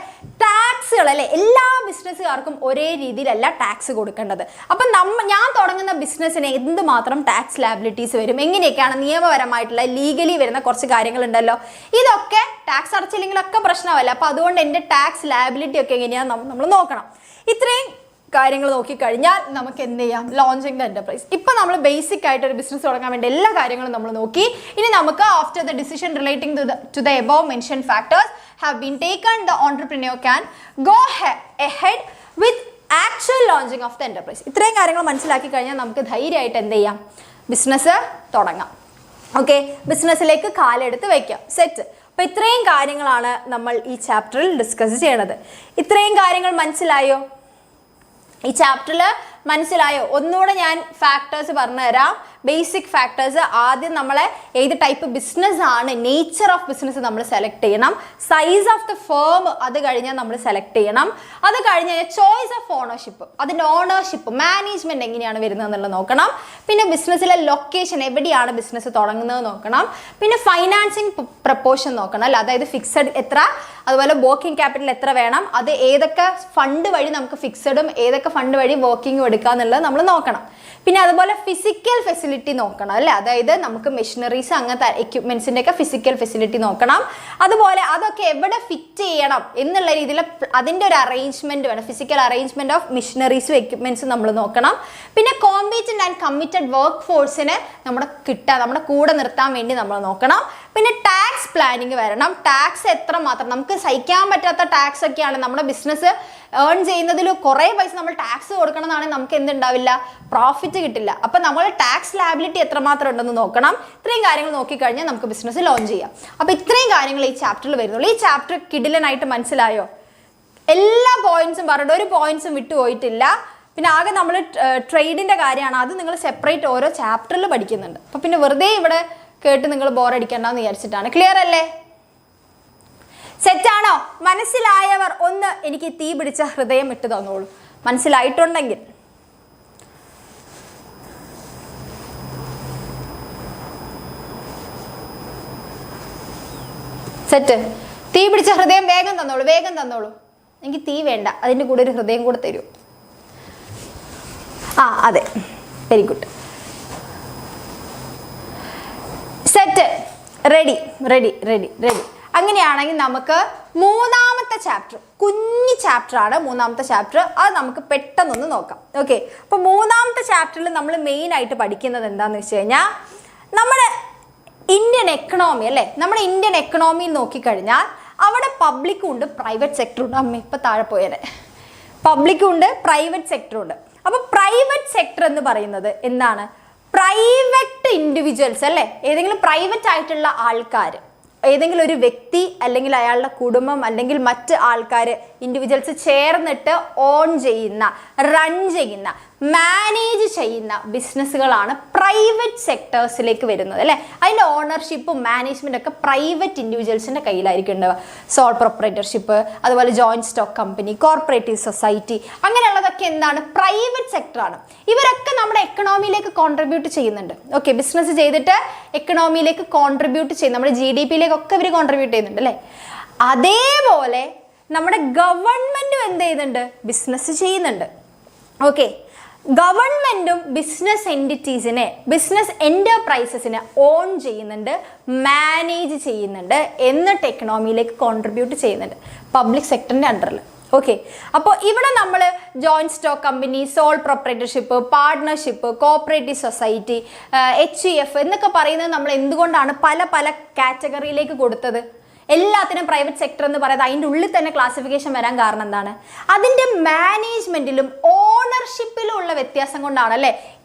ടാക്സുകൾ അല്ലേ, എല്ലാ ബിസിനസ്സുകാർക്കും ഒരേ രീതിയിലല്ല ടാക്സ് കൊടുക്കേണ്ടത്. അപ്പം ഞാൻ തുടങ്ങുന്ന ബിസിനസ്സിന് എന്തുമാത്രം ടാക്സ് ലയബിലിറ്റീസ് വരും, എങ്ങനെയൊക്കെയാണ് നിയമപരമായിട്ടുള്ള ലീഗലി വരുന്ന കുറച്ച് കാര്യങ്ങളുണ്ടല്ലോ, ഇതൊക്കെ ടാക്സ് അടച്ചില്ലെങ്കിലൊക്കെ പ്രശ്നമല്ല. അപ്പോൾ അതുകൊണ്ട് എൻ്റെ ടാക്സ് ലയബിലിറ്റി ഒക്കെ എങ്ങനെയാണെന്ന് നമ്മൾ നോക്കണം. ഇത്രയും കാര്യങ്ങൾ നോക്കിക്കഴിഞ്ഞാൽ നമുക്ക് എന്ത് ചെയ്യാം? Launching the enterprise. ഇപ്പം നമ്മൾ ബേസിക് ആയിട്ട് ഒരു ബിസിനസ് തുടങ്ങാൻ വേണ്ടി എല്ലാ കാര്യങ്ങളും നമ്മൾ നോക്കി. ഇനി നമുക്ക് after the decision relating to the above mention factors have been taken, the entrepreneur can go ahead with actual launching of the enterprise. ഇത്രയും കാര്യങ്ങൾ മനസ്സിലാക്കി കഴിഞ്ഞാൽ നമുക്ക് ധൈര്യമായിട്ട് എന്ത് ചെയ്യാം? ബിസിനസ് തുടങ്ങാം. ഓക്കെ, ബിസിനസ്സിലേക്ക് കാലെടുത്ത് വയ്ക്കാം. സെറ്റ്. അപ്പോൾ ഇത്രയും കാര്യങ്ങളാണ് നമ്മൾ ഈ ചാപ്റ്ററിൽ ഡിസ്കസ് ചെയ്യണത്. ഇത്രയും കാര്യങ്ങൾ മനസ്സിലായോ? ഈ ചാപ്റ്ററിൽ മനസ്സിലായോ? ഒന്നുകൂടെ ഞാൻ ഫാക്ടേഴ്സ് പറഞ്ഞുതരാം. Basic factors. ആദ്യം നമ്മളെ ഏത് ടൈപ്പ് ബിസിനസ് ആണ്, നേച്ചർ ഓഫ് ബിസിനസ് നമ്മൾ സെലക്ട് ചെയ്യണം. സൈസ് ഓഫ് ദ ഫേം അത് കഴിഞ്ഞാൽ നമ്മൾ സെലക്ട് ചെയ്യണം. അത് കഴിഞ്ഞ് ചോയ്സ് ഓഫ് ഓണർഷിപ്പ്, അതിൻ്റെ ഓണർഷിപ്പ് മാനേജ്മെന്റ് എങ്ങനെയാണ് വരുന്നത് എന്നുള്ളത് നോക്കണം. പിന്നെ ബിസിനസ്സിലെ ലൊക്കേഷൻ, എവിടെയാണ് ബിസിനസ് തുടങ്ങുന്നത് നോക്കണം. പിന്നെ ഫൈനാൻസിങ് പ്രപ്പോർഷൻ നോക്കണം അല്ല, അതായത് ഫിക്സഡ് എത്ര, അതുപോലെ വർക്കിംഗ് ക്യാപിറ്റൽ എത്ര വേണം, അത് ഏതൊക്കെ ഫണ്ട് വഴി നമുക്ക് ഫിക്സഡും ഏതൊക്കെ ഫണ്ട് വഴി വർക്കിങ്ങും എടുക്കുക എന്നുള്ളത് നമ്മൾ നോക്കണം. പിന്നെ അതുപോലെ ഫിസിക്കൽ ഫെസിലിറ്റി നോക്കണം അല്ലേ, അതായത് നമുക്ക് മെഷീനറീസ് അങ്ങനത്തെ എക്യുപ്മെന്റ്സിൻ്റെ ഒക്കെ ഫിസിക്കൽ ഫെസിലിറ്റി നോക്കണം. അതുപോലെ അതൊക്കെ എവിടെ ഫിറ്റ് ചെയ്യണം എന്നുള്ള രീതിയിൽ അതിൻ്റെ ഒരു അറേഞ്ച്മെന്റ് വേണം. ഫിസിക്കൽ അറേഞ്ച്മെന്റ് ഓഫ് മെഷീനറീസും എക്യുപ്മെന്റ്സും നമ്മൾ നോക്കണം. പിന്നെ കോമ്പീറ്റന്റ് ആൻഡ് കമ്മിറ്റഡ് വർക്ക് ഫോഴ്സിനെ നമ്മുടെ കൂടെ നിർത്താൻ വേണ്ടി നമ്മൾ നോക്കണം. പിന്നെ ടാക്സ് പ്ലാനിങ് വരണം. ടാക്സ് എത്രമാത്രം നമുക്ക് സഹിക്കാൻ പറ്റാത്ത ടാക്സ് ഒക്കെയാണ് നമ്മുടെ ബിസിനസ് ഏൺ ചെയ്യുന്നതിൽ കുറേ പൈസ നമ്മൾ ടാക്സ് കൊടുക്കണം എന്നാണെങ്കിൽ നമുക്ക് എന്തുണ്ടാവില്ല? പ്രോഫിറ്റ് കിട്ടില്ല. അപ്പം നമ്മൾ ടാക്സ് ലയബിലിറ്റി എത്രമാത്രം ഉണ്ടെന്ന് നോക്കണം. ഇത്രയും കാര്യങ്ങൾ നോക്കിക്കഴിഞ്ഞാൽ നമുക്ക് ബിസിനസ് ലോഞ്ച് ചെയ്യാം. അപ്പോൾ ഇത്രയും കാര്യങ്ങൾ ഈ ചാപ്റ്ററിൽ വരുന്നുള്ളൂ. ഈ ചാപ്റ്റർ കിടിലനായിട്ട് മനസ്സിലായോ? എല്ലാ പോയിന്റ്സും പറഞ്ഞിട്ട് ഒരു പോയിന്റ്സും വിട്ടുപോയിട്ടില്ല. പിന്നെ ആകെ നമ്മൾ ട്രേഡിൻ്റെ കാര്യമാണ്, അത് നിങ്ങൾ സെപ്പറേറ്റ് ഓരോ ചാപ്റ്ററിൽ പഠിക്കുന്നുണ്ട്. അപ്പോൾ പിന്നെ വെറുതെ ഇവിടെ കേട്ട് നിങ്ങൾ ബോറടിക്കണ്ടെന്ന് വിചാരിച്ചിട്ടാണ്. ക്ലിയർ അല്ലേ? സെറ്റാണോ? മനസ്സിലായവർ ഒന്ന് എനിക്ക് തീ പിടിച്ച ഹൃദയം ഇട്ട് തന്നോളൂ, മനസ്സിലായിട്ടുണ്ടെങ്കിൽ. സെറ്റ്. തീ പിടിച്ച ഹൃദയം വേഗം തന്നോളൂ, വേഗം തന്നോളൂ. എനിക്ക് തീ വേണ്ട, അതിൻ്റെ കൂടെ ഒരു ഹൃദയം കൂടെ തരൂ. ആ അതെ, very good. Set. Ready ready ready ready. അങ്ങനെയാണെങ്കിൽ നമുക്ക് മൂന്നാമത്തെ ചാപ്റ്റർ, കുഞ്ഞു ചാപ്റ്റർ ആണ് മൂന്നാമത്തെ ചാപ്റ്റർ, അത് നമുക്ക് പെട്ടെന്നൊന്ന് നോക്കാം. ഓക്കെ, അപ്പോൾ മൂന്നാമത്തെ ചാപ്റ്ററിൽ നമ്മൾ മെയിൻ ആയിട്ട് പഠിക്കുന്നത് എന്താണെന്ന് വെച്ച് കഴിഞ്ഞാൽ നമ്മുടെ ഇന്ത്യൻ എക്കണോമി അല്ലേ. നമ്മുടെ ഇന്ത്യൻ എക്കണോമിയിൽ നോക്കിക്കഴിഞ്ഞാൽ അവിടെ പബ്ലിക്കും ഉണ്ട് പ്രൈവറ്റ് സെക്ടറും ഉണ്ട്. അമ്മ ഇപ്പം താഴെ പോയേനെ. പബ്ലിക്കും ഉണ്ട് പ്രൈവറ്റ് സെക്ടറും ഉണ്ട്. അപ്പോൾ പ്രൈവറ്റ് സെക്ടർ എന്ന് പറയുന്നത് എന്താണ്? പ്രൈവറ്റ് ഇൻഡിവിജ്വൽസ് അല്ലേ, ഏതെങ്കിലും പ്രൈവറ്റ് ആയിട്ടുള്ള ആൾക്കാർ, ഏതെങ്കിലും ഒരു വ്യക്തി അല്ലെങ്കിൽ അയാളുടെ കുടുംബം അല്ലെങ്കിൽ മറ്റ് ആൾക്കാർ ഇൻഡിവിജ്വൽസ് ചേർന്നിട്ട് ഓൺ ചെയ്യുന്ന, റൺ ചെയ്യുന്ന, മാനേജ് ചെയ്യുന്ന ബിസിനസ്സുകളാണ് പ്രൈവറ്റ് സെക്ടേഴ്സിലേക്ക് വരുന്നത് അല്ലേ. അതിൻ്റെ ഓണർഷിപ്പും മാനേജ്മെൻ്റ് ഒക്കെ പ്രൈവറ്റ് ഇൻഡിവിജ്വൽസിൻ്റെ കയ്യിലായിരിക്കും ഉണ്ടാവുക. സോൾ പ്രൊപ്പറേറ്റർഷിപ്പ്, അതുപോലെ joint stock company, corporative society, അങ്ങനെയുള്ളതൊക്കെ എന്താണ്? പ്രൈവറ്റ് സെക്ടറാണ്. ഇവരൊക്കെ നമ്മുടെ എക്കണോമിയിലേക്ക് കോൺട്രിബ്യൂട്ട് ചെയ്യുന്നുണ്ട്. ഓക്കെ, ബിസിനസ് ചെയ്തിട്ട് എക്കണോമിയിലേക്ക് കോൺട്രിബ്യൂട്ട് ചെയ്യും, നമ്മുടെ GDP-യിലേക്കൊക്കെ ഇവർ കോൺട്രിബ്യൂട്ട് ചെയ്യുന്നുണ്ട് അല്ലേ. അതേപോലെ നമ്മുടെ ഗവൺമെൻറ്റും എന്ത് ചെയ്യുന്നുണ്ട്? ബിസിനസ് ചെയ്യുന്നുണ്ട്. ഓക്കെ, ഗവൺമെൻറ്റും ബിസിനസ് എൻറ്റിറ്റീസിനെ, ബിസിനസ് എൻ്റർപ്രൈസസിനെ ഓൺ ചെയ്യുന്നുണ്ട്, മാനേജ് ചെയ്യുന്നുണ്ട്, എന്നിട്ട് എക്കണോമിയിലേക്ക് കോൺട്രിബ്യൂട്ട് ചെയ്യുന്നുണ്ട് പബ്ലിക് സെക്ടറിൻ്റെ അണ്ടറിൽ. ഓക്കെ, അപ്പോൾ ഇവിടെ നമ്മൾ joint stock company, soul proprietorship, partnership, cooperative society, HEF എന്നൊക്കെ പറയുന്നത് നമ്മൾ എന്തുകൊണ്ടാണ് പല പല കാറ്റഗറിയിലേക്ക് കൊടുത്തത്? എല്ലാത്തിനും പ്രൈവറ്റ് സെക്ടർ എന്ന് പറയുന്നത് അതിൻ്റെ ഉള്ളിൽ തന്നെ ക്ലാസിഫിക്കേഷൻ വരാൻ കാരണം എന്താണ്? അതിൻ്റെ മാനേജ്മെന്റിലും ഓണർഷിപ്പിലും ഉള്ള വ്യത്യാസം കൊണ്ടാണ് അല്ലേ.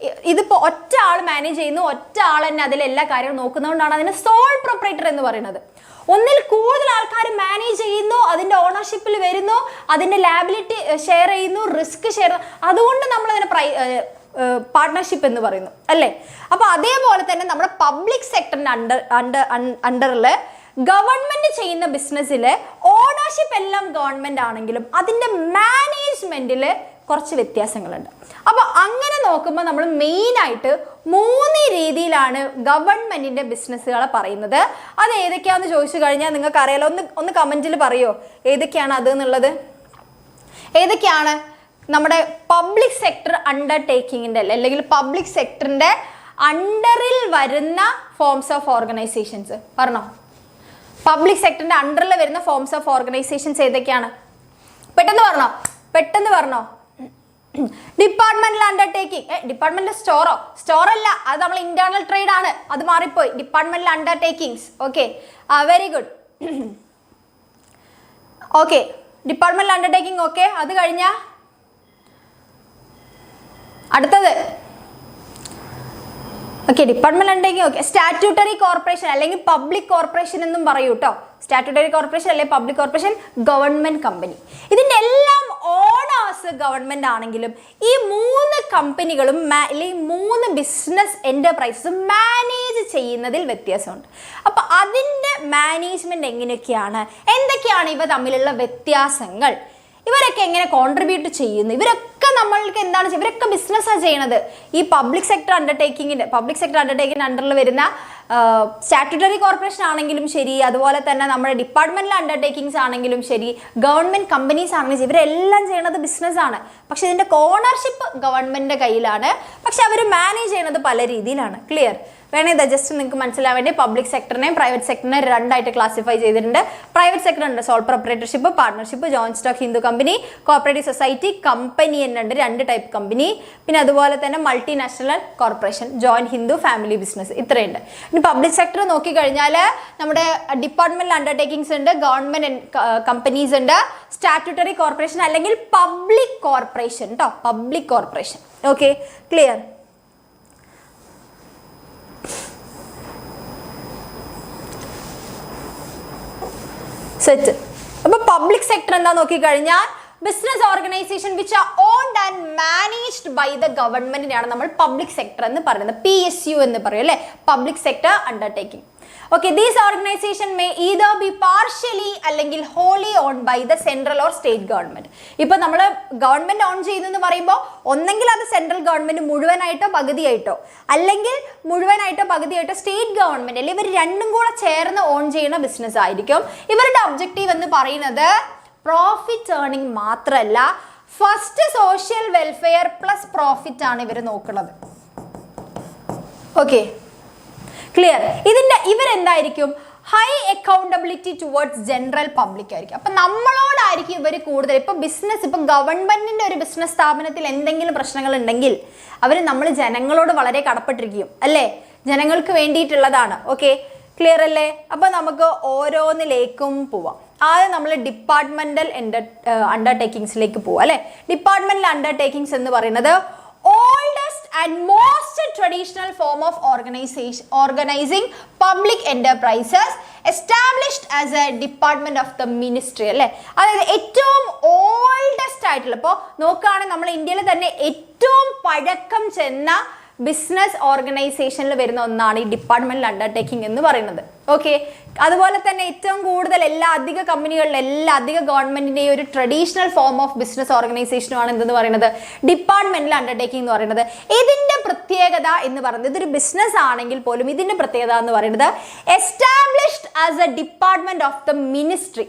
ഇതിപ്പോൾ ഒറ്റ ആൾ മാനേജ് ചെയ്യുന്നു, ഒറ്റ ആൾ തന്നെ അതിൽ എല്ലാ കാര്യവും നോക്കുന്നതുകൊണ്ടാണ് അതിന് സോൾ പ്രൊപ്പറേറ്റർ എന്ന് പറയുന്നത്. ഒന്നിൽ കൂടുതൽ ആൾക്കാർ മാനേജ് ചെയ്യുന്നു, അതിൻ്റെ ഓണർഷിപ്പിൽ വരുന്നു, അതിൻ്റെ ലാബിലിറ്റി ഷെയർ ചെയ്യുന്നു, റിസ്ക് ഷെയർ, അതുകൊണ്ട് നമ്മളതിനെ പാർട്ട്ണർഷിപ്പ് എന്ന് പറയുന്നു അല്ലേ. അപ്പോൾ അതേപോലെ തന്നെ നമ്മുടെ പബ്ലിക് സെക്ടറിൻ്റെ അണ്ടറിൽ ഗവൺമെന്റ് ചെയ്യുന്ന ബിസിനസ്സിൽ ഓണർഷിപ്പ് എല്ലാം ഗവൺമെന്റ് ആണെങ്കിലും അതിൻ്റെ മാനേജ്മെന്റിൽ കുറച്ച് വ്യത്യാസങ്ങളുണ്ട്. അപ്പോൾ അങ്ങനെ നോക്കുമ്പോൾ നമ്മൾ മെയിനായിട്ട് 3 രീതിയിലാണ് ഗവൺമെന്റിന്റെ ബിസിനസ്സുകളെ പറയുന്നത്. അത് ഏതൊക്കെയാണെന്ന് ചോദിച്ചു കഴിഞ്ഞാൽ നിങ്ങൾക്ക് അറിയാലോ. ഒന്ന് കമന്റിൽ പറയുമോ ഏതൊക്കെയാണ് അത് എന്നുള്ളത്? ഏതൊക്കെയാണ് നമ്മുടെ പബ്ലിക് സെക്ടർ അണ്ടർടേക്കിങ്ങിൻ്റെ അല്ലെങ്കിൽ പബ്ലിക് സെക്ടറിന്റെ അണ്ടറിൽ വരുന്ന ഫോംസ് ഓഫ് ഓർഗനൈസേഷൻസ് പറഞ്ഞോ. പബ്ലിക് സെക്ടറിന്റെ അണ്ടറിൽ വരുന്ന ഫോംസ് ഓഫ് ഓർഗനൈസേഷൻസ് ഏതൊക്കെയാണ്? പെട്ടെന്ന് പറഞ്ഞോ. Departmental undertaking. ഡിപ്പാർട്ട്മെന്റൽ സ്റ്റോറല്ല, അത് നമ്മൾ ഇന്റേണൽ ട്രേഡ് ആണ്, അത് മാറിപ്പോയി. Departmental undertakings. Okay, very good. Okay, departmental undertaking. Okay, അത് കഴിഞ്ഞ അടുത്തത്. Okay, department undertaking. Okay, statutory corporation അല്ലെങ്കിൽ പബ്ലിക് കോർപ്പറേഷൻ എന്നും പറയൂ കേട്ടോ. സ്റ്റാറ്റ്യൂട്ടറി കോർപ്പറേഷൻ അല്ലെങ്കിൽ പബ്ലിക് കോർപ്പറേഷൻ, ഗവൺമെന്റ് കമ്പനി. ഇതിൻ്റെ എല്ലാം ഓണേഴ്സ് ഗവൺമെന്റ് ആണെങ്കിലും ഈ 3 കമ്പനികളും അല്ലെങ്കിൽ 3 ബിസിനസ് എന്റർപ്രൈസസും മാനേജ് ചെയ്യുന്നതിൽ വ്യത്യാസമുണ്ട്. അപ്പോൾ അതിൻ്റെ മാനേജ്മെന്റ് എങ്ങനെയൊക്കെയാണ്, എന്തൊക്കെയാണ് ഇവ തമ്മിലുള്ള വ്യത്യാസങ്ങൾ, ഇവരൊക്കെ എങ്ങനെ കോൺട്രിബ്യൂട്ട് ചെയ്യുന്നു, ഇവരൊക്കെ നമ്മൾക്ക് എന്താണ് ചെയ്യുക, ഇവരൊക്കെ ബിസിനസ്സാണ് ചെയ്യണത്. ഈ പബ്ലിക് സെക്ടർ അണ്ടർടേക്കിങ്ങിൻ്റെ അണ്ടറിൽ വരുന്ന സ്റ്റാറ്റ്യൂട്ടറി കോർപ്പറേഷൻ ആണെങ്കിലും ശരി, അതുപോലെ തന്നെ നമ്മുടെ ഡിപ്പാർട്ട്മെന്റൽ അണ്ടർടേക്കിങ്സ് ആണെങ്കിലും ശരി, ഗവൺമെന്റ് കമ്പനീസ് ആണെങ്കിലും ശരി, ഇവരെല്ലാം ചെയ്യണത് ബിസിനസ്സാണ്. പക്ഷെ ഇതിൻ്റെ ഓണർഷിപ്പ് ഗവൺമെന്റിന്റെ കയ്യിലാണ്. പക്ഷെ അവർ മാനേജ് ചെയ്യണത് പല രീതിയിലാണ്. ക്ലിയർ? വേണേ ജസ്റ്റ് നിങ്ങൾക്ക് മനസ്സിലാൻ വേണ്ടി പബ്ലിക് സെക്ടറിനെയും പ്രൈവറ്റ് സെക്ടറിനെ 2 ആയിട്ട് ക്ലാസിഫൈ ചെയ്തിട്ടുണ്ട്. പ്രൈവറ്റ് സെക്ടർ ഉണ്ട് sole proprietorship, partnership, joint stock Hindu company, cooperative society, company എന്നുണ്ട് 2 ടൈപ്പ് കമ്പനി. പിന്നെ അതുപോലെ തന്നെ multinational corporation, joint Hindu family business, ഇത്രയുണ്ട്. ഇനി പബ്ലിക് സെക്ടർ നോക്കിക്കഴിഞ്ഞാൽ നമ്മുടെ ഡിപ്പാർട്ട്മെന്റൽ അണ്ടർടേക്കിങ്സ് ഉണ്ട്, ഗവൺമെന്റ് കമ്പനീസ് ഉണ്ട്, സ്റ്റാറ്റ്യൂട്ടറി കോർപ്പറേഷൻ അല്ലെങ്കിൽ പബ്ലിക് കോർപ്പറേഷൻ കേട്ടോ, public corporation. Okay, clear? Set. അപ്പൊ പബ്ലിക് സെക്ടർ എന്താ നോക്കിക്കഴിഞ്ഞാൽ business organisation which are owned and managed by the ഗവൺമെന്റിനെയാണ് നമ്മൾ പബ്ലിക് സെക്ടർ എന്ന് പറയുന്നത്. PSU എന്ന് പറയും അല്ലേ, public sector undertaking. Okay, these organisation may either be partially അല്ലെങ്കിൽ wholly owned by the central or state government. ഇപ്പൊ നമ്മൾ ഗവൺമെന്റ് ഓൺ ചെയ്യുന്നു പറയുമ്പോൾ ഒന്നെങ്കിൽ അത് സെൻട്രൽ ഗവൺമെന്റ് മുഴുവനായിട്ടോ പകുതിയായിട്ടോ, അല്ലെങ്കിൽ മുഴുവനായിട്ടോ പകുതിയായിട്ടോ സ്റ്റേറ്റ് ഗവൺമെന്റ്, അല്ലെങ്കിൽ ഇവർ രണ്ടും കൂടെ ചേർന്ന് ഓൺ ചെയ്യുന്ന ബിസിനസ് ആയിരിക്കും. ഇവരുടെ ഒബ്ജക്റ്റീവ് എന്ന് പറയുന്നത് പ്രോഫിറ്റ് ഏർണിംഗ് മാത്രമല്ല, first social welfare plus profit ആണ് ഇവർ നോക്കുന്നത്. Okay, clear? ഇവരെന്തായിരിക്കും? High accountability towards general public ആയിരിക്കും. അപ്പം നമ്മളോടായിരിക്കും ഇവർ കൂടുതൽ. ഇപ്പം ബിസിനസ്, ഇപ്പം ഗവൺമെന്റിന്റെ ഒരു ബിസിനസ് സ്ഥാപനത്തിൽ എന്തെങ്കിലും പ്രശ്നങ്ങൾ ഉണ്ടെങ്കിൽ നമ്മൾ ജനങ്ങളോട് വളരെ കടപ്പെട്ടിരിക്കും അല്ലേ, ജനങ്ങൾക്ക് വേണ്ടിയിട്ടുള്ളതാണ്. ഓക്കെ, ക്ലിയർ അല്ലേ? അപ്പം നമുക്ക് ഓരോന്നിലേക്കും പോവാം. ആദ്യം നമ്മൾ ഡിപ്പാർട്ട്മെന്റൽ അണ്ടർടേക്കിങ്സിലേക്ക് പോവാം അല്ലേ. ഡിപ്പാർട്ട്മെന്റൽ അണ്ടർടേക്കിങ്സ് എന്ന് പറയുന്നത് oldest and most traditional form of organizing public enterprises established as a department of the ministry അല്ലേ. അതായത് ഏറ്റവും ഓൾഡസ്റ്റ് ആയിട്ടുള്ള, ഇപ്പോൾ നോക്കുകയാണെങ്കിൽ നമ്മൾ ഇന്ത്യയിൽ തന്നെ ഏറ്റവും പഴക്കം ചെന്ന ബിസിനസ് ഓർഗനൈസേഷനിൽ വരുന്ന ഒന്നാണ് ഈ ഡിപ്പാർട്ട്മെന്റൽ അണ്ടർടേക്കിംഗ് എന്ന് പറയുന്നത്. ഓക്കെ, അതുപോലെ തന്നെ ഏറ്റവും കൂടുതൽ അധിക ഗവൺമെന്റിന്റെ ഒരു ട്രഡീഷണൽ ഫോം ഓഫ് ബിസിനസ് ഓർഗനൈസേഷനുമാണ് എന്തെന്ന് പറയുന്നത്, ഡിപ്പാർട്ട്മെന്റൽ അണ്ടർടേക്കിംഗ് എന്ന് പറയുന്നത്. ഇതിന്റെ പ്രത്യേകത എന്ന് പറയുന്നത്, ഇതൊരു ബിസിനസ് ആണെങ്കിൽ പോലും ഇതിന്റെ പ്രത്യേകത എന്ന് പറയുന്നത് established as A department of the ministry,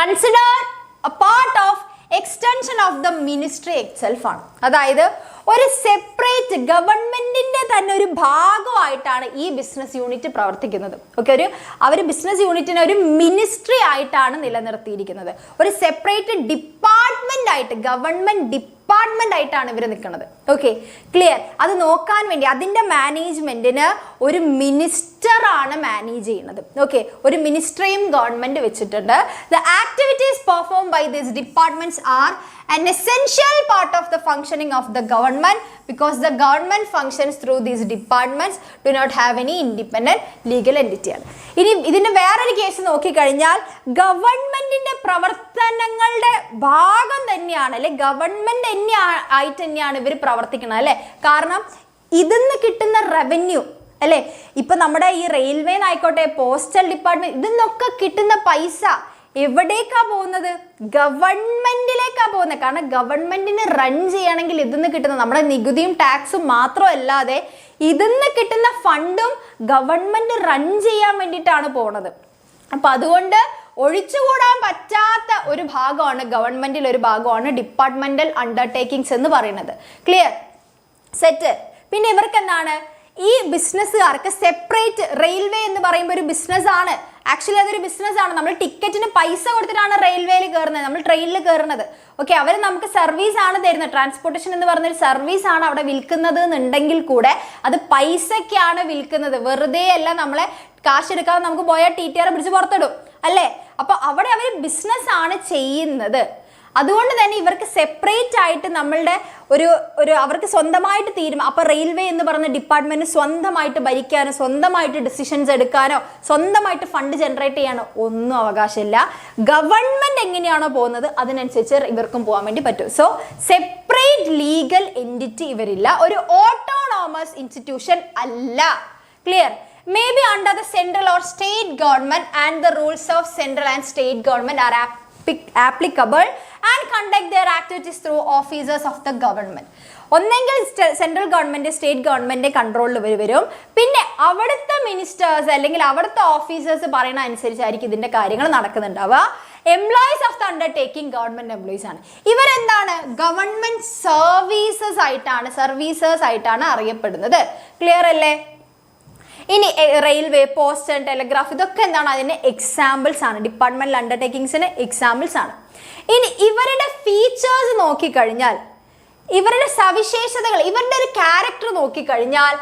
considered A part of extension of the ministry itself ആണ്. അതായത് ഒരു സെപ്പറേറ്റ് ഗവൺമെന്റിന്റെ തന്നെ ഒരു ഭാഗമായിട്ടാണ് ഈ ബിസിനസ് യൂണിറ്റ് പ്രവർത്തിക്കുന്നത്. ഓക്കെ, അവർ ബിസിനസ് യൂണിറ്റിനെ ഒരു മിനിസ്ട്രി ആയിട്ടാണ് നിലനിർത്തിയിരിക്കുന്നത്. ഒരു സെപ്പറേറ്റ് ഡിപ്പാർട്ട്മെന്റ് ആയിട്ട്, ഗവൺമെന്റ് ഡിപ്പാർട്ട്മെന്റ് ആയിട്ടാണ് ഇവർ നിൽക്കുന്നത്. Okay, clear? അത് നോക്കാൻ വേണ്ടി അതിൻ്റെ മാനേജ്മെൻറ്റിന് ഒരു മിനിസ്റ്ററാണ് മാനേജ് ചെയ്യുന്നത്. ഓക്കെ, ഒരു മിനിസ്റ്ററേയും ഗവൺമെൻറ് വെച്ചിട്ടുണ്ട്. The activities perform by these departments are an essential part of the functioning of the government because the government functions through these departments do not have any independent legal entity ആണ്. ഇനി ഇതിന്റെ വേറൊരു കേസ് നോക്കിക്കഴിഞ്ഞാൽ ഗവൺമെന്റിന്റെ പ്രവർത്തനങ്ങളുടെ ഭാഗം തന്നെയാണ്, അല്ലെ ഗവൺമെന്റ് തന്നെ ആയിട്ട് തന്നെയാണ് ഇവർ പ്രവർത്തിക്കുന്നത്, അല്ലെ? കാരണം ഇതിന്ന് കിട്ടുന്ന റവന്യൂ, അല്ലെ, ഇപ്പൊ നമ്മുടെ ഈ റെയിൽവേ ആയിക്കോട്ടെ, പോസ്റ്റൽ ഡിപ്പാർട്ട്മെന്റ്, ഇതിന്നൊക്കെ കിട്ടുന്ന പൈസ എവിടേക്കാ പോകുന്നത്? ഗവൺമെന്റിലേക്കാ പോകുന്നത്. കാരണം ഗവൺമെന്റിന് റൺ ചെയ്യണമെങ്കിൽ ഇതിന്ന് കിട്ടുന്ന നമ്മുടെ നികുതിയും ടാക്സും മാത്രമല്ലാതെ ഇതിന്ന് കിട്ടുന്ന ഫണ്ടും ഗവൺമെന്റ് റൺ ചെയ്യാൻ വേണ്ടിയിട്ടാണ് പോണത്. അപ്പൊ അതുകൊണ്ട് ഒഴിച്ചുകൂടാൻ പറ്റാത്ത ഒരു ഭാഗമാണ്, ഗവൺമെന്റിൽ ഒരു ഭാഗമാണ് ഡിപ്പാർട്ട്മെന്റൽ അണ്ടർടേക്കിങ്സ് എന്ന് പറയുന്നത്. ക്ലിയർ? സെറ്റ്. പിന്നെ ഇവർക്ക് എന്താണ്, ഈ ബിസിനസ്സുകാർക്ക് സെപ്പറേറ്റ്, റെയിൽവേ എന്ന് പറയുമ്പോൾ ഒരു ബിസിനസ് ആണ്. ആക്ച്വലി അതൊരു ബിസിനസ് ആണ്. നമ്മൾ ടിക്കറ്റിന് പൈസ കൊടുത്തിട്ടാണ് റെയിൽവേയിൽ കയറുന്നത്, നമ്മൾ ട്രെയിനിൽ കയറുന്നത്. ഓക്കെ, അവർ നമുക്ക് സർവീസ് ആണ് തരുന്നത്. ട്രാൻസ്പോർട്ടേഷൻ എന്ന് പറഞ്ഞൊരു സർവീസ് ആണ് അവിടെ വിൽക്കുന്നത് എന്നുണ്ടെങ്കിൽ കൂടെ അത് പൈസയ്ക്കാണ് വിൽക്കുന്നത്. വെറുതെ അല്ല, നമ്മളെ കാശ് എടുക്കാതെ നമുക്ക് പോയാൽ TTR പിടിച്ച് പുറത്തിടും, അല്ലേ? അപ്പൊ അവിടെ അവർ ബിസിനസ് ആണ് ചെയ്യുന്നത്. അതുകൊണ്ട് തന്നെ ഇവർക്ക് സെപ്പറേറ്റ് ആയിട്ട് നമ്മളുടെ ഒരു അവർക്ക് സ്വന്തമായിട്ട് തീരുമാനം, അപ്പോൾ റെയിൽവേ എന്ന് പറയുന്ന ഡിപ്പാർട്ട്മെന്റ് സ്വന്തമായിട്ട് ഭരിക്കാനോ സ്വന്തമായിട്ട് ഡിസിഷൻസ് എടുക്കാനോ സ്വന്തമായിട്ട് ഫണ്ട് ജനറേറ്റ് ചെയ്യാനോ ഒന്നും അവകാശമില്ല. ഗവൺമെന്റ് എങ്ങനെയാണോ പോകുന്നത് അതിനനുസരിച്ച് ഇവർക്കും പോകാൻ വേണ്ടി പറ്റും. സോ സെപ്പറേറ്റ് ലീഗൽ എൻറ്റിറ്റി ഇവരില്ല, ഒരു ഓട്ടോണോമസ് ഇൻസ്റ്റിറ്റ്യൂഷൻ അല്ല. Clear? May be under the central or state government and the rules of central and state government are applicable and conduct their activities through officers of the government. ഒന്നെങ്കിൽ സെൻട്രൽ ഗവൺമെന്റ് സ്റ്റേറ്റ് ഗവൺമെന്റ് കൺട്രോളിൽ വരും, പിന്നെ അവിടുത്തെ മിനിസ്റ്റേഴ്സ് അല്ലെങ്കിൽ അവിടുത്തെ ഓഫീസേഴ്സ് പറയുന്ന അനുസരിച്ചായിരിക്കും ഇതിന്റെ കാര്യങ്ങൾ നടക്കുന്നുണ്ടാവുക. Employees of the undertaking government employees ആണ്. ഇവരെന്താണ്? ഗവൺമെന്റ് സർവീസേഴ്സ് ആയിട്ടാണ് അറിയപ്പെടുന്നത്. ക്ലിയർ അല്ലേ? ഇനി റെയിൽവേ, പോസ്റ്റ് ആൻഡ് ടെലിഗ്രാഫ്, ഇതൊക്കെ എന്താണ്? അതിന് എക്സാമ്പിൾസ് ആണ്, ഡിപ്പാർട്ട്മെന്റൽ അണ്ടർടേക്കിങ്സിന് എക്സാമ്പിൾസ് ആണ്. ഇനി ഇവരുടെ ഫീച്ചേഴ്സ് നോക്കിക്കഴിഞ്ഞാൽ, ഇവരുടെ സവിശേഷതകൾ, ഇവരുടെ ഒരു ക്യാരക്ടർ നോക്കിക്കഴിഞ്ഞാൽ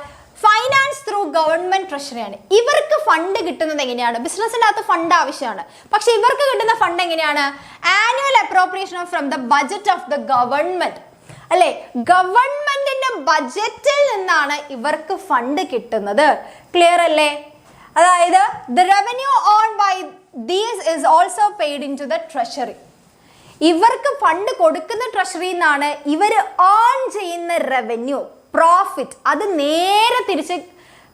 ഫൈനാൻസ് ത്രൂ ഗവൺമെന്റ് ട്രഷറിയാണ്. ഇവർക്ക് ഫണ്ട് കിട്ടുന്നത് എങ്ങനെയാണ്? ബിസിനസിൻ്റെ അകത്ത് ഫണ്ട് ആവശ്യമാണ്, പക്ഷെ ഇവർക്ക് കിട്ടുന്ന ഫണ്ട് എങ്ങനെയാണ്? Annual appropriation from the budget of the government, അല്ലെ? ഗവൺമെന്റിന്റെ ബജറ്റിൽ നിന്നാണ് ഇവർക്ക് ഫണ്ട് കിട്ടുന്നത്. ക്ലിയർ അല്ലേ? അതായത് the revenue own by these is also paid into the treasury. ഇവർക്ക് ഫണ്ട് കൊടുക്കുന്ന ട്രഷറിയിൽ നിന്നാണ് ഇവർ ഏൺ ചെയ്യുന്ന റവന്യൂ, പ്രോഫിറ്റ്, അത് നേരെ തിരിച്ച്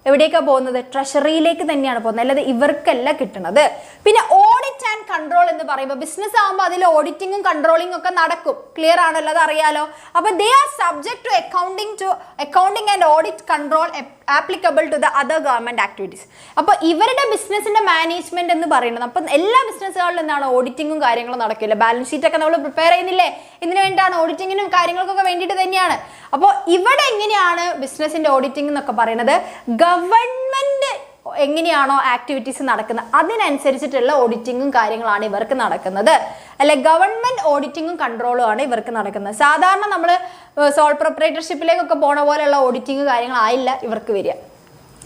എവിടേക്കാണ് പോകുന്നത്? ട്രഷറിയിലേക്ക് തന്നെയാണ് പോകുന്നത്, അല്ലാതെ ഇവർക്കല്ല കിട്ടുന്നത്. പിന്നെ ഓഡിറ്റ് ആൻഡ് കൺട്രോൾ എന്ന് പറയുമ്പോൾ ബിസിനസ് ആകുമ്പോൾ അതിൽ ഓഡിറ്റിങ്ങും കൺട്രോളിങ്ങും ഒക്കെ നടക്കും. ക്ലിയർ ആണല്ലോ? അത് അറിയാലോ. അപ്പോൾ they are subject to accounting and audit control applicable to the other government activities. അപ്പോൾ ഇവരുടെ ബിസിനസിന്റെ മാനേജ്മെന്റ് എന്ന് പറയുന്നത്, അപ്പം എല്ലാ ബിസിനസ്സുകളിലും എന്താണ്? ഓഡിറ്റിങ്ങും കാര്യങ്ങളും നടക്കില്ല. ബാലൻസ് ഷീറ്റ് ഒക്കെ നമ്മൾ പ്രിപ്പയർ ചെയ്യുന്നില്ലേ? ഇതിനു വേണ്ടിയിട്ടാണ്, ഓഡിറ്റിങ്ങിനും കാര്യങ്ങൾക്കൊക്കെ വേണ്ടിയിട്ട് തന്നെയാണ്. അപ്പോൾ ഇവിടെ എങ്ങനെയാണ് ബിസിനസിന്റെ ഓഡിറ്റിംഗ് എന്നൊക്കെ പറയുന്നത്? ഗവൺമെന്റ് എങ്ങനെയാണോ ആക്ടിവിറ്റീസ് നടക്കുന്നത് അതിനനുസരിച്ചിട്ടുള്ള ഓഡിറ്റിങ്ങും കാര്യങ്ങളാണ് ഇവർക്ക് നടക്കുന്നത്, അല്ലെ? ഗവൺമെന്റ് ഓഡിറ്റിങ്ങും കൺട്രോളും ആണ് ഇവർക്ക് നടക്കുന്നത്. സാധാരണ നമ്മൾ സോൾ പ്രൊപ്പറേറ്റർഷിപ്പിലേക്കൊക്കെ പോണ പോലെയുള്ള ഓഡിറ്റിംഗ് കാര്യങ്ങളായില്ല ഇവർക്ക് വരിക.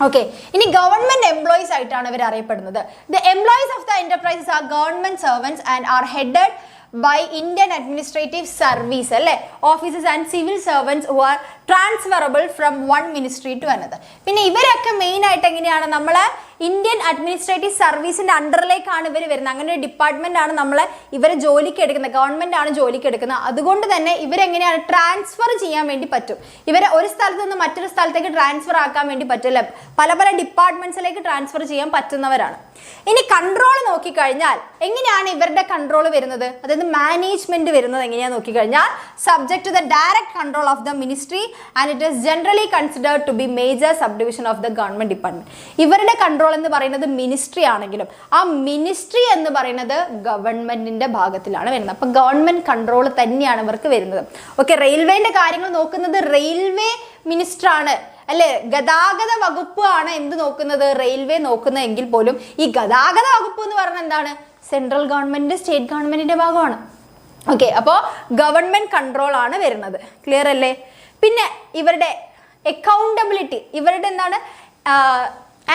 ഓക്കെ, ഇനി ഗവൺമെന്റ് എംപ്ലോയീസ് ആയിട്ടാണ് ഇവർ അറിയപ്പെടുന്നത്. The employees of the enterprises are government servants and are headed by Indian administrative service, അല്ലെ? Officers and civil servants who are transferable from one ministry to another. പിന്നെ ഇവരൊക്കെ മെയിൻ ആയിട്ട് എങ്ങനെയാണ്? നമ്മളെ ഇന്ത്യൻ അഡ്മിനിസ്ട്രേറ്റീവ് സർവീസിന്റെ അണ്ടറിലേക്കാണ് ഇവർ വരുന്നത്. അങ്ങനെ ഒരു ഡിപ്പാർട്ട്മെന്റ് ആണ് ഇവരെ ജോലിക്ക് എടുക്കുന്നത്, ഗവൺമെന്റ് ആണ് ജോലിക്ക് എടുക്കുന്നത്. അതുകൊണ്ട് തന്നെ ഇവരെങ്ങനെയാണ് ട്രാൻസ്ഫർ ചെയ്യാൻ വേണ്ടി പറ്റും. ഇവരെ ഒരു സ്ഥലത്ത് നിന്ന് മറ്റൊരു സ്ഥലത്തേക്ക് ട്രാൻസ്ഫർ ആക്കാൻ വേണ്ടി പറ്റില്ല, പല പല ഡിപ്പാർട്ട്മെന്റ്സിലേക്ക് ട്രാൻസ്ഫർ ചെയ്യാൻ പറ്റുന്നവരാണ്. ഇനി കൺട്രോൾ നോക്കിക്കഴിഞ്ഞാൽ എങ്ങനെയാണ് ഇവരുടെ കൺട്രോൾ വരുന്നത്? അതായത് മാനേജ്മെന്റ് വരുന്നത് എങ്ങനെയാണെന്ന് നോക്കിക്കഴിഞ്ഞാൽ subject to the direct control of the ministry and it is generally considered to be major subdivision of the government department. ഇവരുടെ കൺട്രോൾ എന്ന് പറയുന്നത് മിനിസ്ട്രി ആണെങ്കിലും ആ മിനിസ്ട്രി എന്ന് പറയുന്നത് ഗവൺമെന്റിന്റെ ഭാഗത്തിലാണ് വരുന്നത്. അപ്പൊ ഗവൺമെന്റ് കൺട്രോൾ തന്നെയാണ് ഇവർക്ക് വരുന്നത്. ഓക്കെ, റെയിൽവേന്റെ കാര്യങ്ങൾ നോക്കുന്നത് റെയിൽവേ മിനിസ്റ്റർ ആണ്, അല്ലെ? ഗതാഗത വകുപ്പ് ആണ് എന്ത് നോക്കുന്നത്? റെയിൽവേ നോക്കുന്നതെങ്കിൽ പോലും ഈ ഗതാഗത വകുപ്പ് എന്ന് പറഞ്ഞാൽ എന്താണ്? സെൻട്രൽ ഗവൺമെന്റ് സ്റ്റേറ്റ് ഗവൺമെന്റിന്റെ ഭാഗമാണ്. ഓക്കെ, അപ്പോൾ ഗവൺമെന്റ് കൺട്രോൾ ആണ് വരുന്നത്. ക്ലിയർ അല്ലേ? പിന്നെ ഇവരുടെ അക്കൗണ്ടബിലിറ്റി, ഇവരുടെ എന്താണ്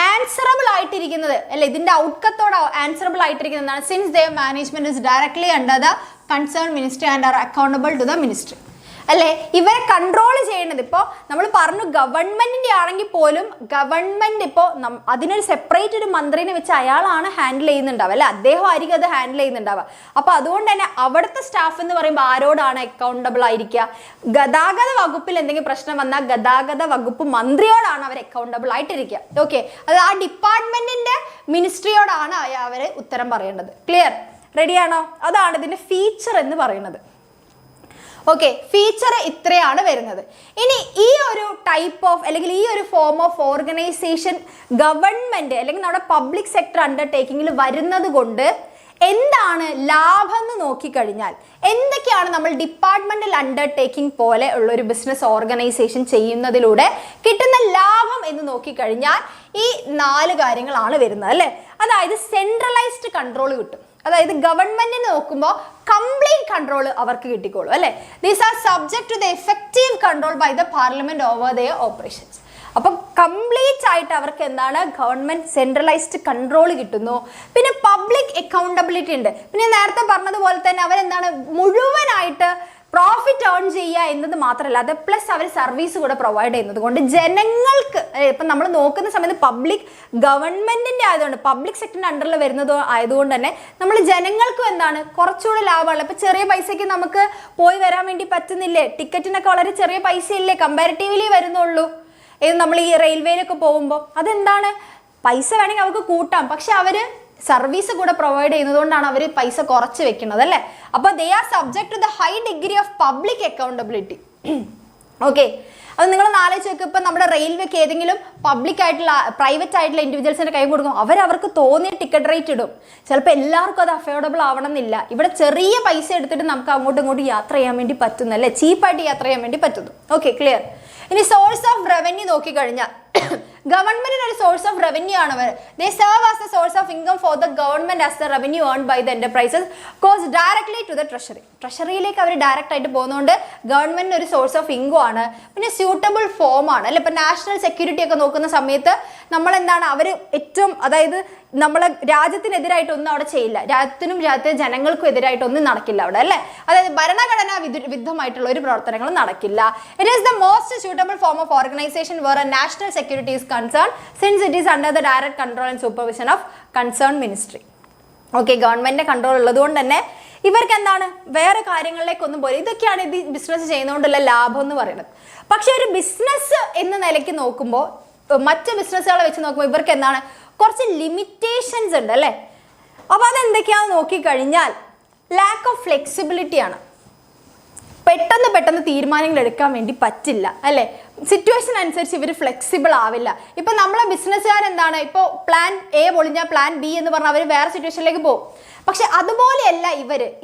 ആൻസറബിൾ ആയിട്ടിരിക്കുന്നത് അല്ലെ, ഇതിന്റെ ഔട്ട്കത്തോടെ ആൻസറബിൾ ആയിട്ടിരിക്കുന്നത് since their management is directly under the concern ministry and are accountable to the ministry അല്ലെ. ഇവരെ കൺട്രോൾ ചെയ്യുന്നത് ഇപ്പോൾ നമ്മൾ പറഞ്ഞു ഗവൺമെന്റിന്റെ ആണെങ്കിൽ പോലും ഗവൺമെന്റ് ഇപ്പോൾ അതിനൊരു സെപ്പറേറ്റ് ഒരു മന്ത്രിനെ വെച്ച് അയാളാണ് ഹാൻഡിൽ ചെയ്യുന്നുണ്ടാവുക അല്ലെ, അദ്ദേഹം ആയിരിക്കും അത് ഹാൻഡിൽ ചെയ്യുന്നുണ്ടാവുക. അപ്പൊ അതുകൊണ്ട് തന്നെ അവിടുത്തെ സ്റ്റാഫ് എന്ന് പറയുമ്പോൾ ആരോടാണ് അക്കൗണ്ടബിൾ ആയിരിക്കുക? ഗതാഗത വകുപ്പിൽ എന്തെങ്കിലും പ്രശ്നം വന്നാൽ ഗതാഗത വകുപ്പ് മന്ത്രിയോടാണ് അവർ അക്കൗണ്ടബിൾ ആയിട്ടിരിക്കുക. ഓക്കെ, അത് ആ ഡിപ്പാർട്ട്മെന്റിന്റെ മിനിസ്ട്രിയോടാണ് അവർ ഉത്തരം പറയേണ്ടത്. ക്ലിയർ? റെഡിയാണോ? അതാണ് ഇതിന്റെ ഫീച്ചർ എന്ന് പറയുന്നത്. ഓക്കെ, ഫീച്ചർ ഇത്രയാണ് വരുന്നത്. ഇനി ഈ ഒരു ടൈപ്പ് ഓഫ് അല്ലെങ്കിൽ ഈ ഒരു ഫോം ഓഫ് ഓർഗനൈസേഷൻ ഗവൺമെന്റ് അല്ലെങ്കിൽ നമ്മുടെ പബ്ലിക് സെക്ടർ അണ്ടർടേക്കിങ്ങിൽ വരുന്നത് കൊണ്ട് എന്താണ് ലാഭം എന്ന് നോക്കിക്കഴിഞ്ഞാൽ എന്തൊക്കെയാണ് നമ്മൾ ഡിപ്പാർട്ട്മെന്റൽ അണ്ടർടേക്കിംഗ് പോലെ ഉള്ള ഒരു ബിസിനസ് ഓർഗനൈസേഷൻ ചെയ്യുന്നതിലൂടെ കിട്ടുന്ന ലാഭം എന്ന് നോക്കിക്കഴിഞ്ഞാൽ ഈ 4 കാര്യങ്ങളാണ് വരുന്നത് അല്ലേ. അതായത് സെൻട്രലൈസ്ഡ് കൺട്രോൾ കിട്ടും, അതായത് ഗവൺമെന്റിന് നോക്കുമ്പോൾ കംപ്ലീറ്റ് കൺട്രോൾ അവർക്ക് കിട്ടിക്കോളും അല്ലെ. These are subject to the effective control by the parliament over their operations. അപ്പം കംപ്ലീറ്റ് ആയിട്ട് അവർക്ക് എന്താണ് ഗവൺമെന്റ് സെൻട്രലൈസ്ഡ് കൺട്രോൾ കിട്ടുന്നു. പിന്നെ പബ്ലിക് അക്കൗണ്ടബിലിറ്റി ഉണ്ട്. പിന്നെ നേരത്തെ പറഞ്ഞതുപോലെ തന്നെ അവരെന്താണ് മുഴുവനായിട്ട് പ്രോഫിറ്റ് ഏൺ ചെയ്യുക എന്നത് മാത്രമല്ല, അത് പ്ലസ് അവർ സർവീസ് കൂടെ പ്രൊവൈഡ് ചെയ്യുന്നത് കൊണ്ട് ജനങ്ങൾക്ക് ഇപ്പം നമ്മൾ നോക്കുന്ന സമയത്ത് പബ്ലിക് ഗവൺമെന്റിന്റെ ആയതുകൊണ്ട് പബ്ലിക് സെക്ടറിന്റെ അണ്ടറിൽ വരുന്നത് ആയതുകൊണ്ട് തന്നെ നമ്മൾ ജനങ്ങൾക്കും എന്താണ് കുറച്ചുകൂടെ ലാഭമാണ്. ഇപ്പം ചെറിയ പൈസയ്ക്ക് നമുക്ക് പോയി വരാൻ വേണ്ടി പറ്റുന്നില്ലേ? ടിക്കറ്റിനൊക്കെ വളരെ ചെറിയ പൈസ ഇല്ലേ കമ്പാരിറ്റീവ്ലി വരുന്നുള്ളൂ. ഇത് നമ്മൾ ഈ റെയിൽവേയിലൊക്കെ പോകുമ്പോൾ അതെന്താണ് പൈസ വേണമെങ്കിൽ അവർക്ക് കൂട്ടാം, പക്ഷെ അവർ സർവീസ് കൂടെ പ്രൊവൈഡ് ചെയ്യുന്നതുകൊണ്ടാണ് അവർ പൈസ കുറച്ച് വെക്കുന്നത് അല്ലേ. അപ്പോൾ they are subject to the high degree of public accountability. Okay, അത് നിങ്ങൾ ആലോചിച്ച് നോക്കുക. ഇപ്പം നമ്മുടെ റെയിൽവേക്ക് ഏതെങ്കിലും പബ്ലിക് ആയിട്ടുള്ള പ്രൈവറ്റ് ആയിട്ടുള്ള ഇൻഡിവിജ്വൽസിന്റെ കൈ കൊടുക്കും, അവർക്ക് തോന്നിയ ടിക്കറ്റ് റേറ്റ് ഇടും. ചിലപ്പോൾ എല്ലാവർക്കും അത് അഫോർഡബിൾ ആവണം എന്നില്ല. ഇവിടെ ചെറിയ പൈസ എടുത്തിട്ട് നമുക്ക് അങ്ങോട്ടും ഇങ്ങോട്ടും യാത്ര ചെയ്യാൻ വേണ്ടി പറ്റുന്നു അല്ലേ, ചീപ്പായിട്ട് യാത്ര ചെയ്യാൻ വേണ്ടി പറ്റുന്നു. Okay, clear? ഇനി സോഴ്സ് ഓഫ് റവന്യൂ നോക്കിക്കഴിഞ്ഞാൽ ഗവൺമെന്റിന് ഒരു സോഴ്സ് ഓഫ് റവന്യൂ ആണ് അവർ. They serve as a source of income for the government as the revenue earned by the enterprises goes directly to the treasury. ട്രഷറിയിലേക്ക് അവർ ഡയറക്റ്റ് ആയിട്ട് പോകുന്നതുകൊണ്ട് ഗവൺമെന്റിന് ഒരു സോഴ്സ് ഓഫ് ഇൻകം ആണ്. പിന്നെ സ്യൂട്ടബിൾ ഫോം ആണ് അല്ലെ. ഇപ്പം നാഷണൽ സെക്യൂരിറ്റി ഒക്കെ നോക്കുന്ന സമയത്ത് നമ്മൾ എന്താണ് അവർ ഏറ്റവും അതായത് നമ്മളെ രാജ്യത്തിനെതിരായിട്ടൊന്നും അവിടെ ചെയ്യില്ല, രാജ്യത്തിനും രാജ്യത്തെ ജനങ്ങൾക്കും എതിരായിട്ടൊന്നും നടക്കില്ല അവിടെ അല്ലേ. അതായത് ഭരണഘടനാ വിരുദ്ധമായിട്ടുള്ള ഒരു പ്രവർത്തനങ്ങളും നടക്കില്ല. It is the most suitable form of organisation where a national security is concern since it is under the direct control and supervision of concern ministry. Okay, ഗവൺമെന്റിന്റെ കൺട്രോൾ ഉള്ളതുകൊണ്ട് തന്നെ ഇവർക്ക് എന്താണ് വേറെ കാര്യങ്ങളിലേക്കൊന്നും പോലെ. ഇതൊക്കെയാണ് ഇത് ബിസിനസ് ചെയ്യുന്നതുകൊണ്ടുള്ള ലാഭം എന്ന് പറയുന്നത്. പക്ഷെ ഒരു ബിസിനസ് എന്ന നിലയ്ക്ക് നോക്കുമ്പോൾ മറ്റ് ബിസിനസ്സുകളെ വെച്ച് നോക്കുമ്പോൾ ഇവർക്ക് എന്താണ് കുറച്ച് ലിമിറ്റേഷൻസ് ഉണ്ട് അല്ലേ. അപ്പോൾ അതെന്തൊക്കെയാണെന്ന് നോക്കിക്കഴിഞ്ഞാൽ ലാക്ക് ഓഫ് ഫ്ലെക്സിബിലിറ്റി ആണ്. പെട്ടെന്ന് തീരുമാനങ്ങൾ എടുക്കാൻ വേണ്ടി പറ്റില്ല അല്ലേ. സിറ്റുവേഷൻ അനുസരിച്ച് ഇവർ ഫ്ലെക്സിബിൾ ആവില്ല. ഇപ്പം നമ്മളെ ബിസിനസ്സുകാരെന്താണ് ഇപ്പോൾ പ്ലാൻ എ പൊളിഞ്ഞാൽ പ്ലാൻ ബി എന്ന് പറഞ്ഞാൽ അവർ വേറെ സിറ്റുവേഷനിലേക്ക് പോകും. പക്ഷെ അതുപോലെയല്ല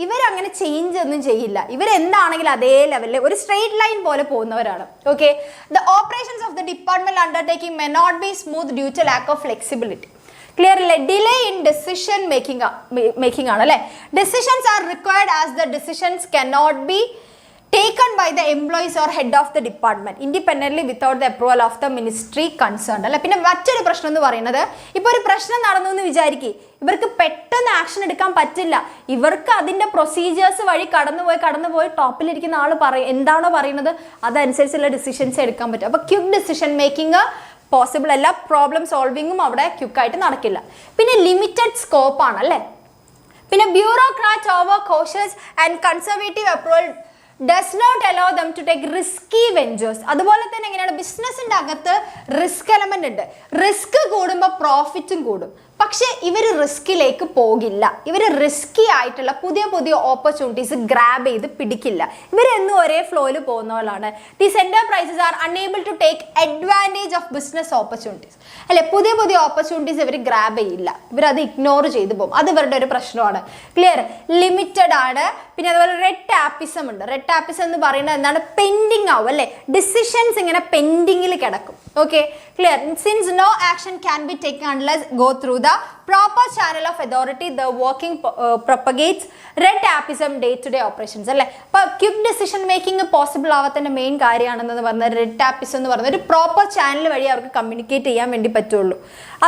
ഇവരങ്ങനെ ചേഞ്ച് ഒന്നും ചെയ്യില്ല. ഇവരെന്താണെങ്കിലും അതേ ലെവലിൽ ഒരു സ്ട്രെയിറ്റ് ലൈൻ പോലെ പോകുന്നവരാണ്. Okay, the operations of the department undertaking may not be smooth due to lack of flexibility. Clear അല്ലേ? ഡിലേ ഇൻ ഡെസിഷൻ മേക്കിംഗ് ആണ് അല്ലേ. Decisions are required as the decisions cannot be taken by the employees or head of the department independently without the approval of the ministry concerned അല്ല. പിന്നെ മറ്റൊരു പ്രശ്നം എന്ന് പറയുന്നത് ഇപ്പോൾ ഒരു പ്രശ്നം നടന്നു എന്ന് വിചാരിക്കുക, ഇവർക്ക് പെട്ടെന്ന് ആക്ഷൻ എടുക്കാൻ പറ്റില്ല. ഇവർക്ക് അതിൻ്റെ പ്രൊസീജിയേഴ്സ് വഴി കടന്നുപോയി ടോപ്പിലിരിക്കുന്ന ആൾ എന്താണോ പറയുന്നത് അതനുസരിച്ചുള്ള ഡിസിഷൻസ് എടുക്കാൻ പറ്റും. അപ്പോൾ ക്വിക്ക് ഡിസിഷൻ മേക്കിംഗ് പോസിബിൾ അല്ല, പ്രോബ്ലം സോൾവിങ്ങും അവിടെ ക്വിക്കായിട്ട് നടക്കില്ല. പിന്നെ ലിമിറ്റഡ് സ്കോപ്പ് ആണ് അല്ലേ. പിന്നെ bureaucrat over cautious and conservative approval does not allow them to take risky ventures. അതുപോലെ തന്നെ എങ്ങനെയാണ് ബിസിനസിന്റെ അകത്ത് റിസ്ക് എലമെന്റ് ഉണ്ട്. റിസ്ക് കൂടുമ്പോൾ പ്രോഫിറ്റും കൂടും. പക്ഷെ ഇവർ റിസ്കിലേക്ക് പോകില്ല. ഇവർ റിസ്കി ആയിട്ടുള്ള പുതിയ ഓപ്പർച്യൂണിറ്റീസ് ഗ്രാബ് ചെയ്ത് പിടിക്കില്ല. ഇവരെന്നും ഒരേ ഫ്ലോയിൽ പോകുന്ന പോലാണ്. These enterprises are unable to take advantage of business opportunities അല്ലെ. പുതിയ ഓപ്പർച്യൂണിറ്റീസ് ഇവർ ഗ്രാബ് ചെയ്യില്ല, ഇവരത് ഇഗ്നോർ ചെയ്തു പോകും. അത് ഇവരുടെ ഒരു പ്രശ്നമാണ്. ക്ലിയർ? ലിമിറ്റഡ് ആണ്. പിന്നെ അതുപോലെ റെഡ് ടാപ്പിസം ഉണ്ട്. റെഡ് ടാപ്പിസം എന്ന് പറയുന്നത് എന്താണ്? പെൻഡിങ് ആവും അല്ലേ, ഡിസിഷൻസ് ഇങ്ങനെ പെൻഡിങ്ങിൽ കിടക്കും. Okay, clear? Since no action can be taken unless go through the proper channel of authority the working propagates red tapism day to day operations അല്ലേ. അപ്പോൾ ക്വിക്ക് ഡിസിഷൻ മേക്കിംഗ് പോസിബിൾ ആവാത്തതിൻ്റെ മെയിൻ കാര്യമാണെന്ന് പറഞ്ഞാൽ റെഡ് ടാപ്പിസം എന്ന് പറയുന്നത് ഒരു പ്രോപ്പർ ചാനൽ വഴി അവർക്ക് കമ്മ്യൂണിക്കേറ്റ് ചെയ്യാൻ വേണ്ടി പറ്റുള്ളൂ.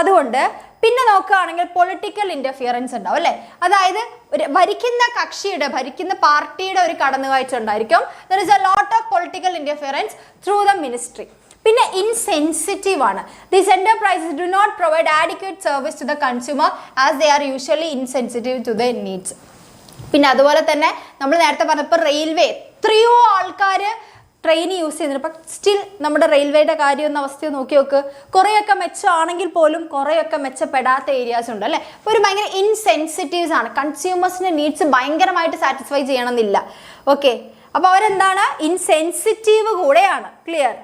അതുകൊണ്ട് പിന്നെ നോക്കുകയാണെങ്കിൽ പൊളിറ്റിക്കൽ ഇൻ്റർഫിയറൻസ് ഉണ്ടാവും അല്ലേ. അതായത് ഒരു ഭരിക്കുന്ന കക്ഷിയുടെ, ഭരിക്കുന്ന പാർട്ടിയുടെ ഒരു കടന്നുകാഴ്ച ഉണ്ടായിരിക്കും. There is a lot of political interference through the ministry. പിന്നെ ഇൻസെൻസിറ്റീവ് ആണ്. These enterprises do not provide adequate service to the consumer as they are usually insensitive to the needs. പിന്നെ അതുപോലെ തന്നെ നമ്മൾ നേരത്തെ പറഞ്ഞപ്പോൾ റെയിൽവേ എത്രയോ ആൾക്കാർ ട്രെയിൻ യൂസ് ചെയ്യുന്നുണ്ട്. അപ്പം സ്റ്റിൽ നമ്മുടെ റെയിൽവേയുടെ കാര്യം എന്ന അവസ്ഥ നോക്കി നോക്ക്. കുറേയൊക്കെ മെച്ചമാണെങ്കിൽ പോലും കുറേയൊക്കെ മെച്ചപ്പെടാത്ത ഏരിയാസ് ഉണ്ട് അല്ലേ. അപ്പോൾ ഒരു ഭയങ്കര ഇൻസെൻസിറ്റീവ്സ് ആണ്. കൺസ്യൂമേഴ്സിൻ്റെ നീഡ്സ് ഭയങ്കരമായിട്ട് സാറ്റിസ്ഫൈ ചെയ്യണമെന്നില്ല. ഓക്കെ, അപ്പോൾ അവരെന്താണ്? ഇൻസെൻസിറ്റീവ് കൂടെയാണ്. ക്ലിയർ?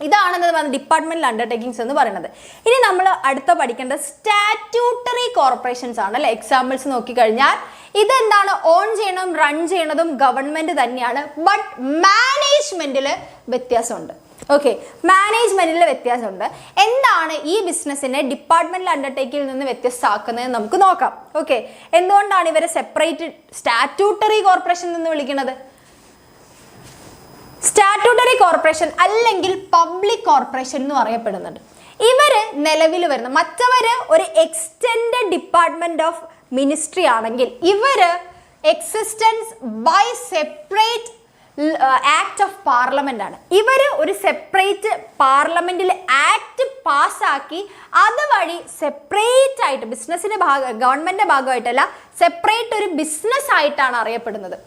ഇതാണെന്ന് പറഞ്ഞ ഡിപ്പാർട്ട്മെന്റൽ അണ്ടർടേക്കിങ്സ് എന്ന് പറയുന്നത്. ഇനി നമ്മൾ അടുത്ത പഠിക്കേണ്ടത് സ്റ്റാറ്റ്യൂട്ടറി കോർപ്പറേഷൻസ് ആണ് അല്ലെ. എക്സാമ്പിൾസ് നോക്കിക്കഴിഞ്ഞാൽ ഇതെന്താണ്? ഓൺ ചെയ്യണതും റൺ ചെയ്യണതും ഗവൺമെന്റ് തന്നെയാണ്. ബട്ട് മാനേജ്മെന്റിൽ വ്യത്യാസമുണ്ട്. ഓക്കെ, മാനേജ്മെന്റിൽ വ്യത്യാസമുണ്ട്. എന്താണ് ഈ ബിസിനസ്സിനെ ഡിപ്പാർട്ട്മെന്റൽ അണ്ടർടേക്കിൽ നിന്ന് വ്യത്യസ്തമാക്കുന്നത് നമുക്ക് നോക്കാം. ഓക്കെ, എന്തുകൊണ്ടാണ് ഇവരെ സെപ്പറേറ്റ് സ്റ്റാറ്റ്യൂട്ടറി കോർപ്പറേഷൻ എന്ന് വിളിക്കുന്നത്? സ്റ്റാറ്റ്യൂട്ടറി കോർപ്പറേഷൻ അല്ലെങ്കിൽ പബ്ലിക് കോർപ്പറേഷൻ എന്ന് പറയപ്പെടുന്നുണ്ട്. ഇവര് നിലവിൽ വരുന്ന മറ്റവര് ഒരു എക്സ്റ്റെൻഡഡ് ഡിപ്പാർട്ട്മെന്റ് ഓഫ് മിനിസ്ട്രി ആണെങ്കിൽ ഇവര് existence by separate act of parliament ആണ്. ഇവര് ഒരു സെപ്പറേറ്റ് പാർലമെന്റിൽ ആക്ട് പാസ്സാക്കി അതുവഴി സെപ്പറേറ്റ് ആയിട്ട് ബിസിനസിന്റെ ഗവൺമെന്റിന്റെ ഭാഗമായിട്ടല്ല, സെപ്പറേറ്റ് ഒരു ബിസിനസ് ആയിട്ടാണ് അറിയപ്പെടുന്നത്.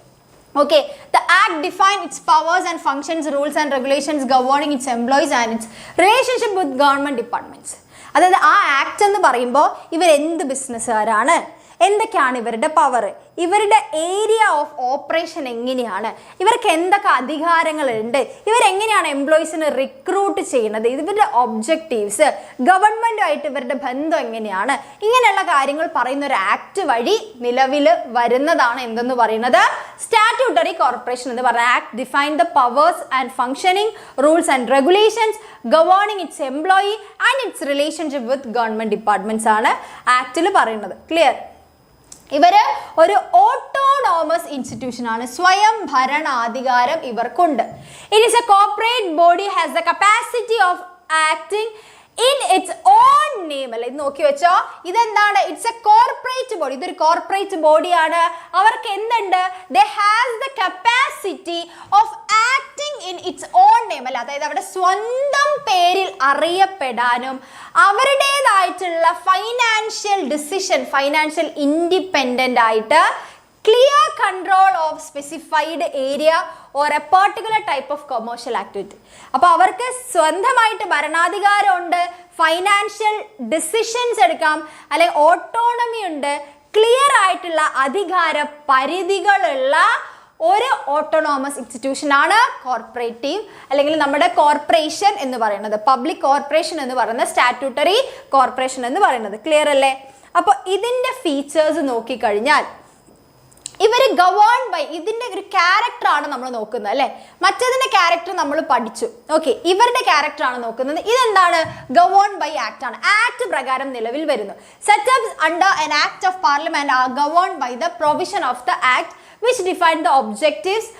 Okay, the act defines its powers and functions, rules and regulations governing its employees and its relationship with government departments. അതായത് ആ ആക്ട് എന്ന് പറയുമ്പോൾ ഇവർ എന്ത് ബിസിനസ്സുകാരാണ്, എന്തൊക്കെയാണ് ഇവരുടെ പവർ, ഇവരുടെ ഏരിയ ഓഫ് ഓപ്പറേഷൻ എങ്ങനെയാണ്, ഇവർക്ക് എന്തൊക്കെ അധികാരങ്ങളുണ്ട്, ഇവരെങ്ങനെയാണ് എംപ്ലോയീസിനെ റിക്രൂട്ട് ചെയ്യുന്നത്, ഇവരുടെ ഒബ്ജക്റ്റീവ്സ്, ഗവൺമെൻറ്റുമായിട്ട് ഇവരുടെ ബന്ധം എങ്ങനെയാണ്, ഇങ്ങനെയുള്ള കാര്യങ്ങൾ പറയുന്ന ഒരു ആക്ട് വഴി നിലവിൽ വരുന്നതാണ് എന്തെന്ന് പറയുന്നത് സ്റ്റാറ്റ്യൂട്ടറി കോർപ്പറേഷൻ എന്ന് പറയുന്നത്. Act define the powers and functioning, rules and regulations governing it's employee and it's relationship with government departments ആണ് ആക്ടിൽ പറയുന്നത്. ക്ലിയർ? ഇവര് ഒരു ഓട്ടോണോമസ് ഇൻസ്റ്റിറ്റ്യൂഷൻ ആണ്. സ്വയം ഭരണാധികാരം ഇവർക്കുണ്ട്. It is a corporate body has the capacity of acting in its own name അല്ലെ. ഇത് നോക്കി വെച്ചോ, ഇതെന്താണ്? It's a corporate body. ഇതൊരു കോർപ്പറേറ്റ് ബോഡിയാണ്. അവർക്ക് എന്തുണ്ട്? They has the capacity of acting in its own name അല്ല. അതായത് അവരുടെ സ്വന്തം പേരിൽ അറിയപ്പെടാനും അവരുടേതായിട്ടുള്ള ഫൈനാൻഷ്യൽ ഡിസിഷൻ, ഫൈനാൻഷ്യൽ ഇൻഡിപെൻഡൻ്റ് ആയിട്ട് clear control of specified area or a particular type of commercial activity. അപ്പോൾ അവർക്ക് സ്വന്തമായിട്ട് ഭരണാധികാരമുണ്ട്, ഫൈനാൻഷ്യൽ ഡിസിഷൻസ് എടുക്കാം, അല്ലെങ്കിൽ ഓട്ടോണമി ഉണ്ട്, ക്ലിയർ ആയിട്ടുള്ള അധികാര പരിധികളുള്ള ഒരു ഓട്ടോണോമസ് ഇൻസ്റ്റിറ്റ്യൂഷൻ ആണ് കോർപ്പറേറ്റീവ് അല്ലെങ്കിൽ നമ്മുടെ കോർപ്പറേഷൻ എന്ന് പറയുന്നത്, പബ്ലിക് കോർപ്പറേഷൻ എന്ന് പറയുന്നത്, സ്റ്റാറ്റ്യൂട്ടറി കോർപ്പറേഷൻ എന്ന് പറയുന്നത്. ക്ലിയർ അല്ലേ? അപ്പോൾ ഇതിൻ്റെ ഫീച്ചേഴ്സ് നോക്കിക്കഴിഞ്ഞാൽ ഇവർ ഗവേൺ ബൈ, ഇതിൻ്റെ ഒരു ക്യാരക്ടറാണ് നമ്മൾ നോക്കുന്നത് അല്ലേ. മറ്റതിൻ്റെ ക്യാരക്ടർ നമ്മൾ പഠിച്ചു. ഓക്കെ, ഇവരുടെ ക്യാരക്ടറാണ് നോക്കുന്നത്. ഇതെന്താണ്? ഗവേൺ ബൈ ആക്ട് ആണ്. ആക്ട് പ്രകാരം നിലവിൽ വരുന്നു. Setups under an act of parliament are govern by the provision of the act which define the objectives,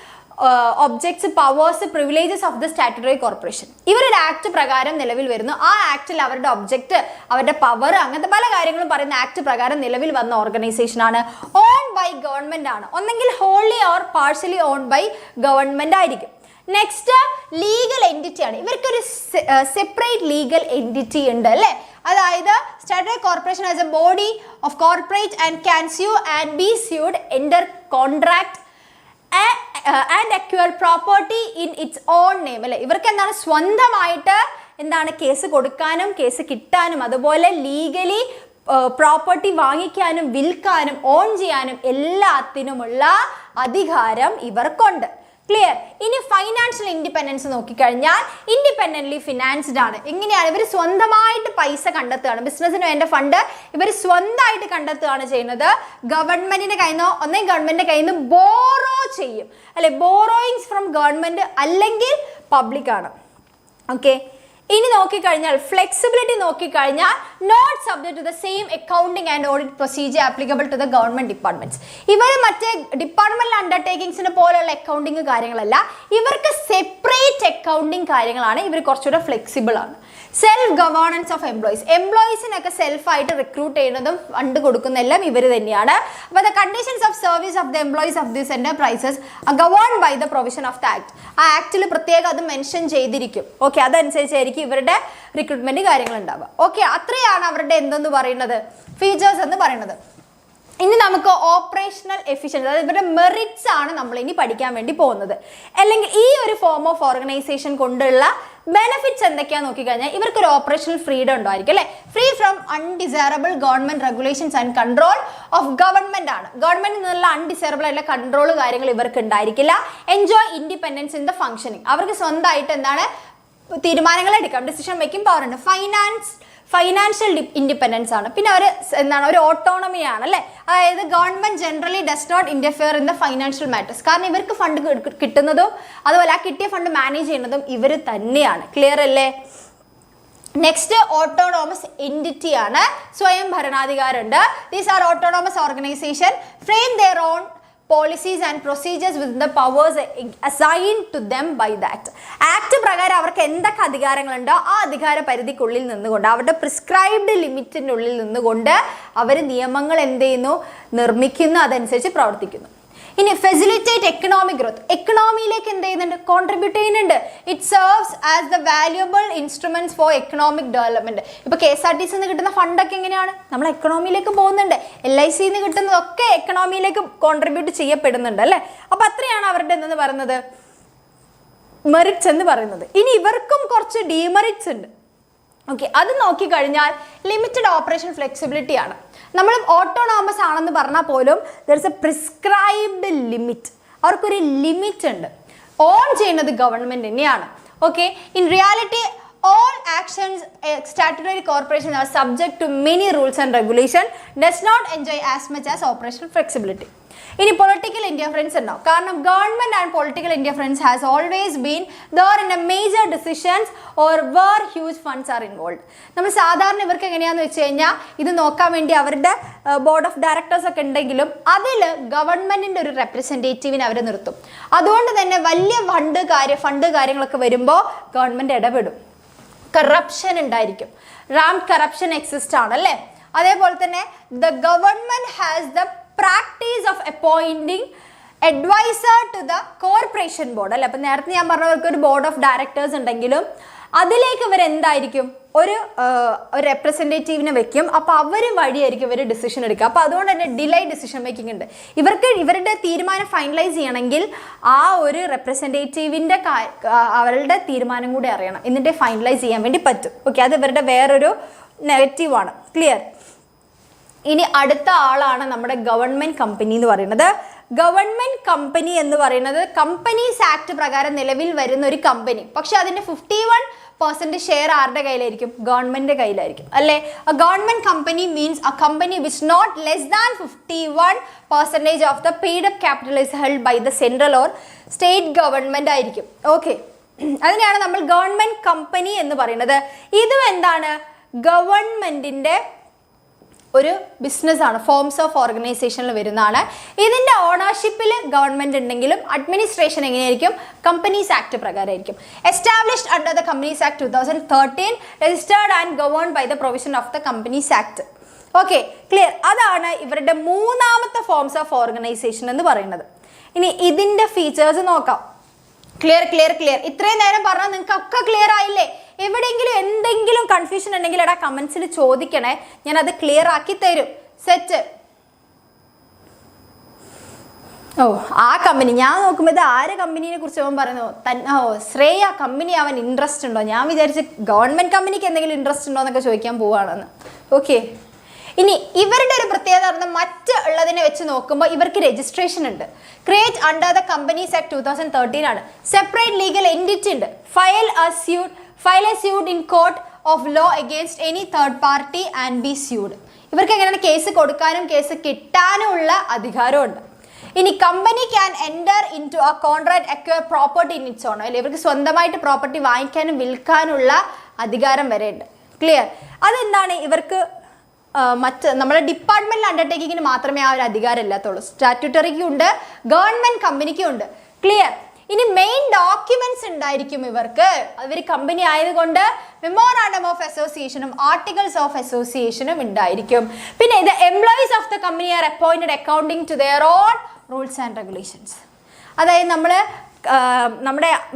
objects, powers, privileges of the statutory corporation. ഇവരൊരു ആക്ട് പ്രകാരം നിലവിൽ വരുന്നു. ആ ആക്ടിൽ അവരുടെ ഒബ്ജക്റ്റ്, അവരുടെ പവർ, അങ്ങനത്തെ പല കാര്യങ്ങളും പറയുന്ന ആക്ട് പ്രകാരം നിലവിൽ വന്ന ഓർഗനൈസേഷൻ ആണ്. ഓൺ ബൈ ഗവൺമെന്റ് ആണ്. ഒന്നെങ്കിൽ wholly or partially own by government ആയിരിക്കും. നെക്സ്റ്റ് ലീഗൽ എൻറ്റിറ്റി ആണ്. ഇവർക്കൊരു സെപ്പറേറ്റ് ലീഗൽ എൻറ്റിറ്റി ഉണ്ട് അല്ലേ. അതായത് statutory corporation as a body of corporate and can sue and be sued enter contract and acquire property in its own name അല്ലേ. ഇവർക്ക് എന്താണ്? സ്വന്തമായിട്ട് എന്താണ് കേസ് കൊടുക്കാനും കേസ് കിട്ടാനും അതുപോലെ ലീഗലി പ്രോപ്പർട്ടി വാങ്ങിക്കാനും വിൽക്കാനും ഓൺ ചെയ്യാനും എല്ലാത്തിനുമുള്ള അധികാരം ഇവർക്കുണ്ട്. ക്ലിയർ. ഇനി ഫൈനാൻഷ്യൽ ഇൻഡിപെൻഡൻസ് നോക്കിക്കഴിഞ്ഞാൽ ഇൻഡിപെൻഡൻ്റ്ലി ഫിനാൻസ്ഡ് ആണ്. എങ്ങനെയാണ്? ഇവർ സ്വന്തമായിട്ട് പൈസ കണ്ടെത്തുകയാണ്. ബിസിനസ്സിന് വേണ്ട ഫണ്ട് ഇവർ സ്വന്തമായിട്ട് കണ്ടെത്തുകയാണ് ചെയ്യുന്നത്. ഗവൺമെന്റിന്റെ കയ്യിൽ നിന്നോ ഒന്നേ ഗവൺമെന്റിന്റെ കയ്യിൽ നിന്ന് ബോറോ ചെയ്യും അല്ലെ, ബോറോയിങ്സ് ഫ്രം ഗവൺമെന്റ് അല്ലെങ്കിൽ പബ്ലിക് ആണ്. ഓക്കെ. ഇനി നോക്കിക്കഴിഞ്ഞാൽ ഫ്ലെക്സിബിലിറ്റി നോക്കിക്കഴിഞ്ഞാൽ not subject to the same accounting and audit procedure applicable to the government departments. ഇവർ മറ്റേ ഡിപ്പാർട്ട്മെന്റൽ അണ്ടർടേക്കിങ്സിന് പോലുള്ള അക്കൗണ്ടിങ് കാര്യങ്ങളല്ല, ഇവർക്ക് സെപ്പറേറ്റ് അക്കൗണ്ടിങ് കാര്യങ്ങളാണ്. ഇവർ കുറച്ചുകൂടെ ഫ്ലെക്സിബിൾ ആണ്. സെൽഫ് ഗവേണൻസ് ഓഫ് എംപ്ലോയീസ്, എംപ്ലോയീസിനൊക്കെ സെൽഫായിട്ട് റിക്രൂട്ട് ചെയ്യുന്നതും ഫണ്ട് കൊടുക്കുന്നതെല്ലാം ഇവർ തന്നെയാണ്. അപ്പോൾ the conditions of service of the employees of these enterprises are governed by the provision of the act. ആ ആക്ടിൽ പ്രത്യേകം അത് മെൻഷൻ ചെയ്തിരിക്കും. ഓക്കെ, അതനുസരിച്ചായിരിക്കും ഇവരുടെ റിക്രൂട്ട്മെന്റ് കാര്യങ്ങൾ ഉണ്ടാവുക. ഓക്കെ, അത്രയാണ് അവരുടെ എന്തെന്ന് പറയുന്നത്, ഫീച്ചേഴ്സ് എന്ന് പറയുന്നത്. ഇനി നമുക്ക് ഓപ്പറേഷണൽ എഫിഷ്യൻസി, അതായത് ഇവരുടെ മെറിറ്റ്സ് ആണ് നമ്മൾ ഇനി പഠിക്കാൻ വേണ്ടി പോകുന്നത്. അല്ലെങ്കിൽ ഈ ഒരു ഫോം ഓഫ് ഓർഗനൈസേഷൻ കൊണ്ടുള്ള ബെനിഫിറ്റ്സ് എന്തൊക്കെയാണെന്ന് നോക്കിക്കഴിഞ്ഞാൽ ഇവർക്കൊരു ഓപ്പറേഷണൽ ഫ്രീഡം ഉണ്ടായിരിക്കും അല്ലേ. Free from undesirable government regulations and control of government ആണ്. ഗവൺമെന്റിൽ നിന്നുള്ള അൺഡിസൈറബിൾ ആയിട്ടുള്ള കൺട്രോൾ കാര്യങ്ങൾ ഇവർക്ക് ഉണ്ടായിരിക്കില്ല. Enjoy independence in the functioning, അവർക്ക് സ്വന്തമായിട്ട് എന്താണ് തീരുമാനങ്ങൾ എടുക്കാം, ഡിസിഷൻ മേക്കിംഗ് പവർ ഉണ്ട്. ഫൈനാൻഷ്യൽ ഇൻഡിപെൻഡൻസ് ആണ്. പിന്നെ അവർ എന്താണ്, ഒരു ഓട്ടോണമി ആണ് അല്ലേ. അതായത് government generally does not interfere in the financial matters. കാരണം ഇവർക്ക് ഫണ്ട് കിട്ടുന്നതും അതുപോലെ ആ കിട്ടിയ ഫണ്ട് മാനേജ് ചെയ്യുന്നതും ഇവർ തന്നെയാണ്. ക്ലിയർ അല്ലേ? നെക്സ്റ്റ് ഓട്ടോണോമസ് എൻറ്റിറ്റി ആണ്, സ്വയം ഭരണാധികാരമുണ്ട്. These are autonomous organisation frame their own policies and procedures within the powers assigned to them by the act. Act പ്രകാരം അവർക്ക് എന്തൊക്കെ അധികാരങ്ങളുണ്ടോ ആ അധികാര പരിധിക്കുള്ളിൽ നിന്നുകൊണ്ട്, അവരുടെ പ്രിസ്ക്രൈബ്ഡ് ലിമിറ്റിൻ്റെ ഉള്ളിൽ നിന്നുകൊണ്ട് അവർ നിയമങ്ങൾ എന്ത് ചെയ്യുന്നു, നിർമ്മിക്കുന്നു, അതനുസരിച്ച് പ്രവർത്തിക്കുന്നു. ഇനി ഫെസിലിറ്റേറ്റ് എക്കണോമിക് ഗ്രോത്ത്, എക്കണോമിയിലേക്ക് എന്ത് ചെയ്യുന്നുണ്ട്, കോൺട്രിബ്യൂട്ട് ചെയ്യുന്നുണ്ട്. It serves as the valuable instruments four economic development. ഇപ്പോൾ KSRTC നിന്ന് കിട്ടുന്ന ഫണ്ടൊക്കെ എങ്ങനെയാണ്, നമ്മൾ എക്കണോമിയിലേക്ക് പോകുന്നുണ്ട്. LIC നിന്ന് കിട്ടുന്നതൊക്കെ എക്കണോമിയിലേക്ക് കോൺട്രിബ്യൂട്ട് ചെയ്യപ്പെടുന്നുണ്ട് അല്ലേ. അപ്പോൾ അത്രയാണ് അവരുടെ എന്തെന്ന് പറയുന്നത്, മെറിറ്റ്സ് എന്ന് പറയുന്നത്. ഇനി ഇവർക്കും കുറച്ച് ഡീമെറിറ്റ്സ് ഉണ്ട്. ഓക്കെ, അത് നോക്കിക്കഴിഞ്ഞാൽ ലിമിറ്റഡ് ഓപ്പറേഷൻ ഫ്ലെക്സിബിലിറ്റി ആണ്. നമ്മൾ ഓട്ടോണോമസ് ആണെന്ന് പറഞ്ഞാൽ പോലും there is A prescribed limit, അവർക്കൊരു ലിമിറ്റ് ഉണ്ട്. ഓൺ ചെയ്യുന്നത് ഗവൺമെന്റ് തന്നെയാണ്. Okay, in reality all actions statutory corporations are subject to many rules and regulation, does not enjoy as much as operational flexibility. ഇനി പൊളിറ്റിക്കൽ ഇന്റർഫറൻസ് ഉണ്ടോ, കാരണം government and political interference has always been there in a major decisions or where huge funds are involve. നമ്മൾ സാധാരണ ഇവർക്ക് എങ്ങനെയാണെന്ന് വെച്ച് കഴിഞ്ഞാൽ ഇത് നോക്കാൻ വേണ്ടി അവരുടെ ബോർഡ് ഓഫ് ഡയറക്ടേഴ്സ് ഒക്കെ ഉണ്ടെങ്കിലും അതിൽ ഗവൺമെന്റിന്റെ ഒരു റെപ്രസെൻറ്റേറ്റീവിനെ അവർ നിർത്തും. അതുകൊണ്ട് തന്നെ വലിയ ഫണ്ട് കാര്യങ്ങളൊക്കെ വരുമ്പോൾ ഗവൺമെന്റ് ഇടപെടും. കറപ്ഷൻ ഉണ്ടായിരിക്കും, റാംഡ് കറപ്ഷൻ എക്സിസ്റ്റ് ആണല്ലേ. അതേപോലെ തന്നെ the government has the practice of appointing adviser to the corporation board അല്ലേ. അപ്പം നേരത്തെ ഞാൻ പറഞ്ഞവർക്ക് ഒരു ബോർഡ് ഓഫ് ഡയറക്ടേഴ്സ് ഉണ്ടെങ്കിലും അതിലേക്ക് ഇവർ എന്തായിരിക്കും, ഒരു റെപ്രസെൻറ്റേറ്റീവിനെ വെക്കും. അപ്പോൾ അവർ വഴിയായിരിക്കും ഇവർ ഡിസിഷൻ എടുക്കുക. അപ്പോൾ അതുകൊണ്ട് തന്നെ ഡിലേ ഡിസിഷൻ മേക്കിംഗ് ഉണ്ട്. ഇവർക്ക് ഇവരുടെ തീരുമാനം ഫൈനലൈസ് ചെയ്യണമെങ്കിൽ ആ ഒരു റെപ്രസെൻറ്റേറ്റീവിൻ്റെ അവരുടെ തീരുമാനം കൂടി അറിയണം, എന്നിട്ടേ ഫൈനലൈസ് ചെയ്യാൻ വേണ്ടി പറ്റും. ഓക്കെ, അത് ഇവരുടെ വേറൊരു നെഗറ്റീവാണ്. ക്ലിയർ. ഇനി അടുത്ത ആളാണ് നമ്മുടെ ഗവൺമെൻറ് കമ്പനി എന്ന് പറയുന്നത്. ഗവൺമെൻറ് കമ്പനി എന്ന് പറയുന്നത് കമ്പനീസ് ആക്ട് പ്രകാരം നിലവിൽ വരുന്ന ഒരു കമ്പനി, പക്ഷെ അതിൻ്റെ 51% ഷെയർ ആരുടെ കയ്യിലായിരിക്കും, ഗവൺമെൻറ്റിൻ്റെ കയ്യിലായിരിക്കും അല്ലേ. A government company means a company which not less than 51% of the paid up capital is held by the central or state government ആയിരിക്കും. ഓക്കെ, അതിനെയാണ് നമ്മൾ ഗവൺമെൻറ് കമ്പനി എന്ന് പറയുന്നത്. ഇതും എന്താണ്, ഗവൺമെൻറ്റിൻ്റെ ഒരു ബിസിനസ്സാണ്, ഫോംസ് ഓഫ് ഓർഗനൈസേഷനിൽ വരുന്നതാണ്. ഇതിൻ്റെ ഓണർഷിപ്പിൽ ഗവൺമെൻറ് ഉണ്ടെങ്കിലും അഡ്മിനിസ്ട്രേഷൻ എങ്ങനെയായിരിക്കും, കമ്പനീസ് ആക്ട് പ്രകാരമായിരിക്കും. Established under the companies act 2013, registered and governed by the provision of the companies act. Okay, clear. അതാണ് ഇവരുടെ മൂന്നാമത്തെ ഫോംസ് ഓഫ് ഓർഗനൈസേഷൻ എന്ന് പറയുന്നത്. ഇനി ഇതിൻ്റെ ഫീച്ചേഴ്സ് നോക്കാം. Clear clear clear. ഇത്രയും നേരം പറഞ്ഞാൽ നിങ്ങൾക്ക് ഒക്കെ ക്ലിയർ ആയില്ലേ? എവിടെയെങ്കിലും എന്തെങ്കിലും കൺഫ്യൂഷൻ ഉണ്ടെങ്കിൽ എടാ കമൻസിൽ ചോദിക്കണേ, ഞാൻ അത് ക്ലിയർ ആക്കി തരും. സെറ്റ്. ഓ, ആ കമ്പനി ഞാൻ നോക്കുമ്പോൾ ഇത് ആര് കമ്പനീനെ കുറിച്ച് അവൻ പറയുന്നു, ശ്രേയ കമ്പനി അവൻ ഇൻട്രസ്റ്റ് ഉണ്ടോ? ഞാൻ വിചാരിച്ച് ഗവൺമെൻറ് കമ്പനിക്ക് എന്തെങ്കിലും ഇൻട്രസ്റ്റ് ഉണ്ടോ എന്നൊക്കെ ചോദിക്കാൻ പോവുകയാണെന്ന്. ഓക്കെ, ഇനി ഇവരുടെ ഒരു പ്രത്യേകത പറഞ്ഞാൽ മറ്റ് ഉള്ളതിനെ വെച്ച് നോക്കുമ്പോൾ ഇവർക്ക് രജിസ്ട്രേഷൻ ഉണ്ട്. Create under the companies act 2013 ആണ്. സെപ്പറേറ്റ് ലീഗൽ എൻറ്റിറ്റി ഉണ്ട്. File a suit in court of law against any third party and be sued. ഇവർക്ക് എങ്ങനെയാണ് കേസ് കൊടുക്കാനും കേസ് കിട്ടാനുമുള്ള അധികാരമുണ്ട്. ഇനി company can enter into a contract acquire property in its own. അല്ലെ ഇവർക്ക് സ്വന്തമായിട്ട് പ്രോപ്പർട്ടി വാങ്ങിക്കാനും വിൽക്കാനുള്ള അധികാരം വരെ ഉണ്ട്. ക്ലിയർ? അതെന്താണ് ഇവർക്ക് മറ്റ് നമ്മുടെ ഡിപ്പാർട്ട്മെന്റൽ അണ്ടർടേക്കിങ്ങിന് മാത്രമേ ആ ഒരു അധികാരം ഇല്ലാത്തുള്ളൂ. സ്റ്റാറ്റ്യൂട്ടറിക്കും ഉണ്ട്, ഗവൺമെന്റ് കമ്പനിക്കും ഉണ്ട്. ക്ലിയർ? ഇനി മെയിൻ ഡോക്യുമെന്റ്സ് ഉണ്ടായിരിക്കും ഇവർക്ക്. അവർ കമ്പനി ആയതുകൊണ്ട് മെമ്മോറാണ്ടം ഓഫ് അസോസിയേഷനും ആർട്ടിക്കിൾസ് ഓഫ് അസോസിയേഷനും ഉണ്ടായിരിക്കും. പിന്നെ ഇത് employees of the company are appointed according to their own rules and regulations. അതായത് നമ്മുടെ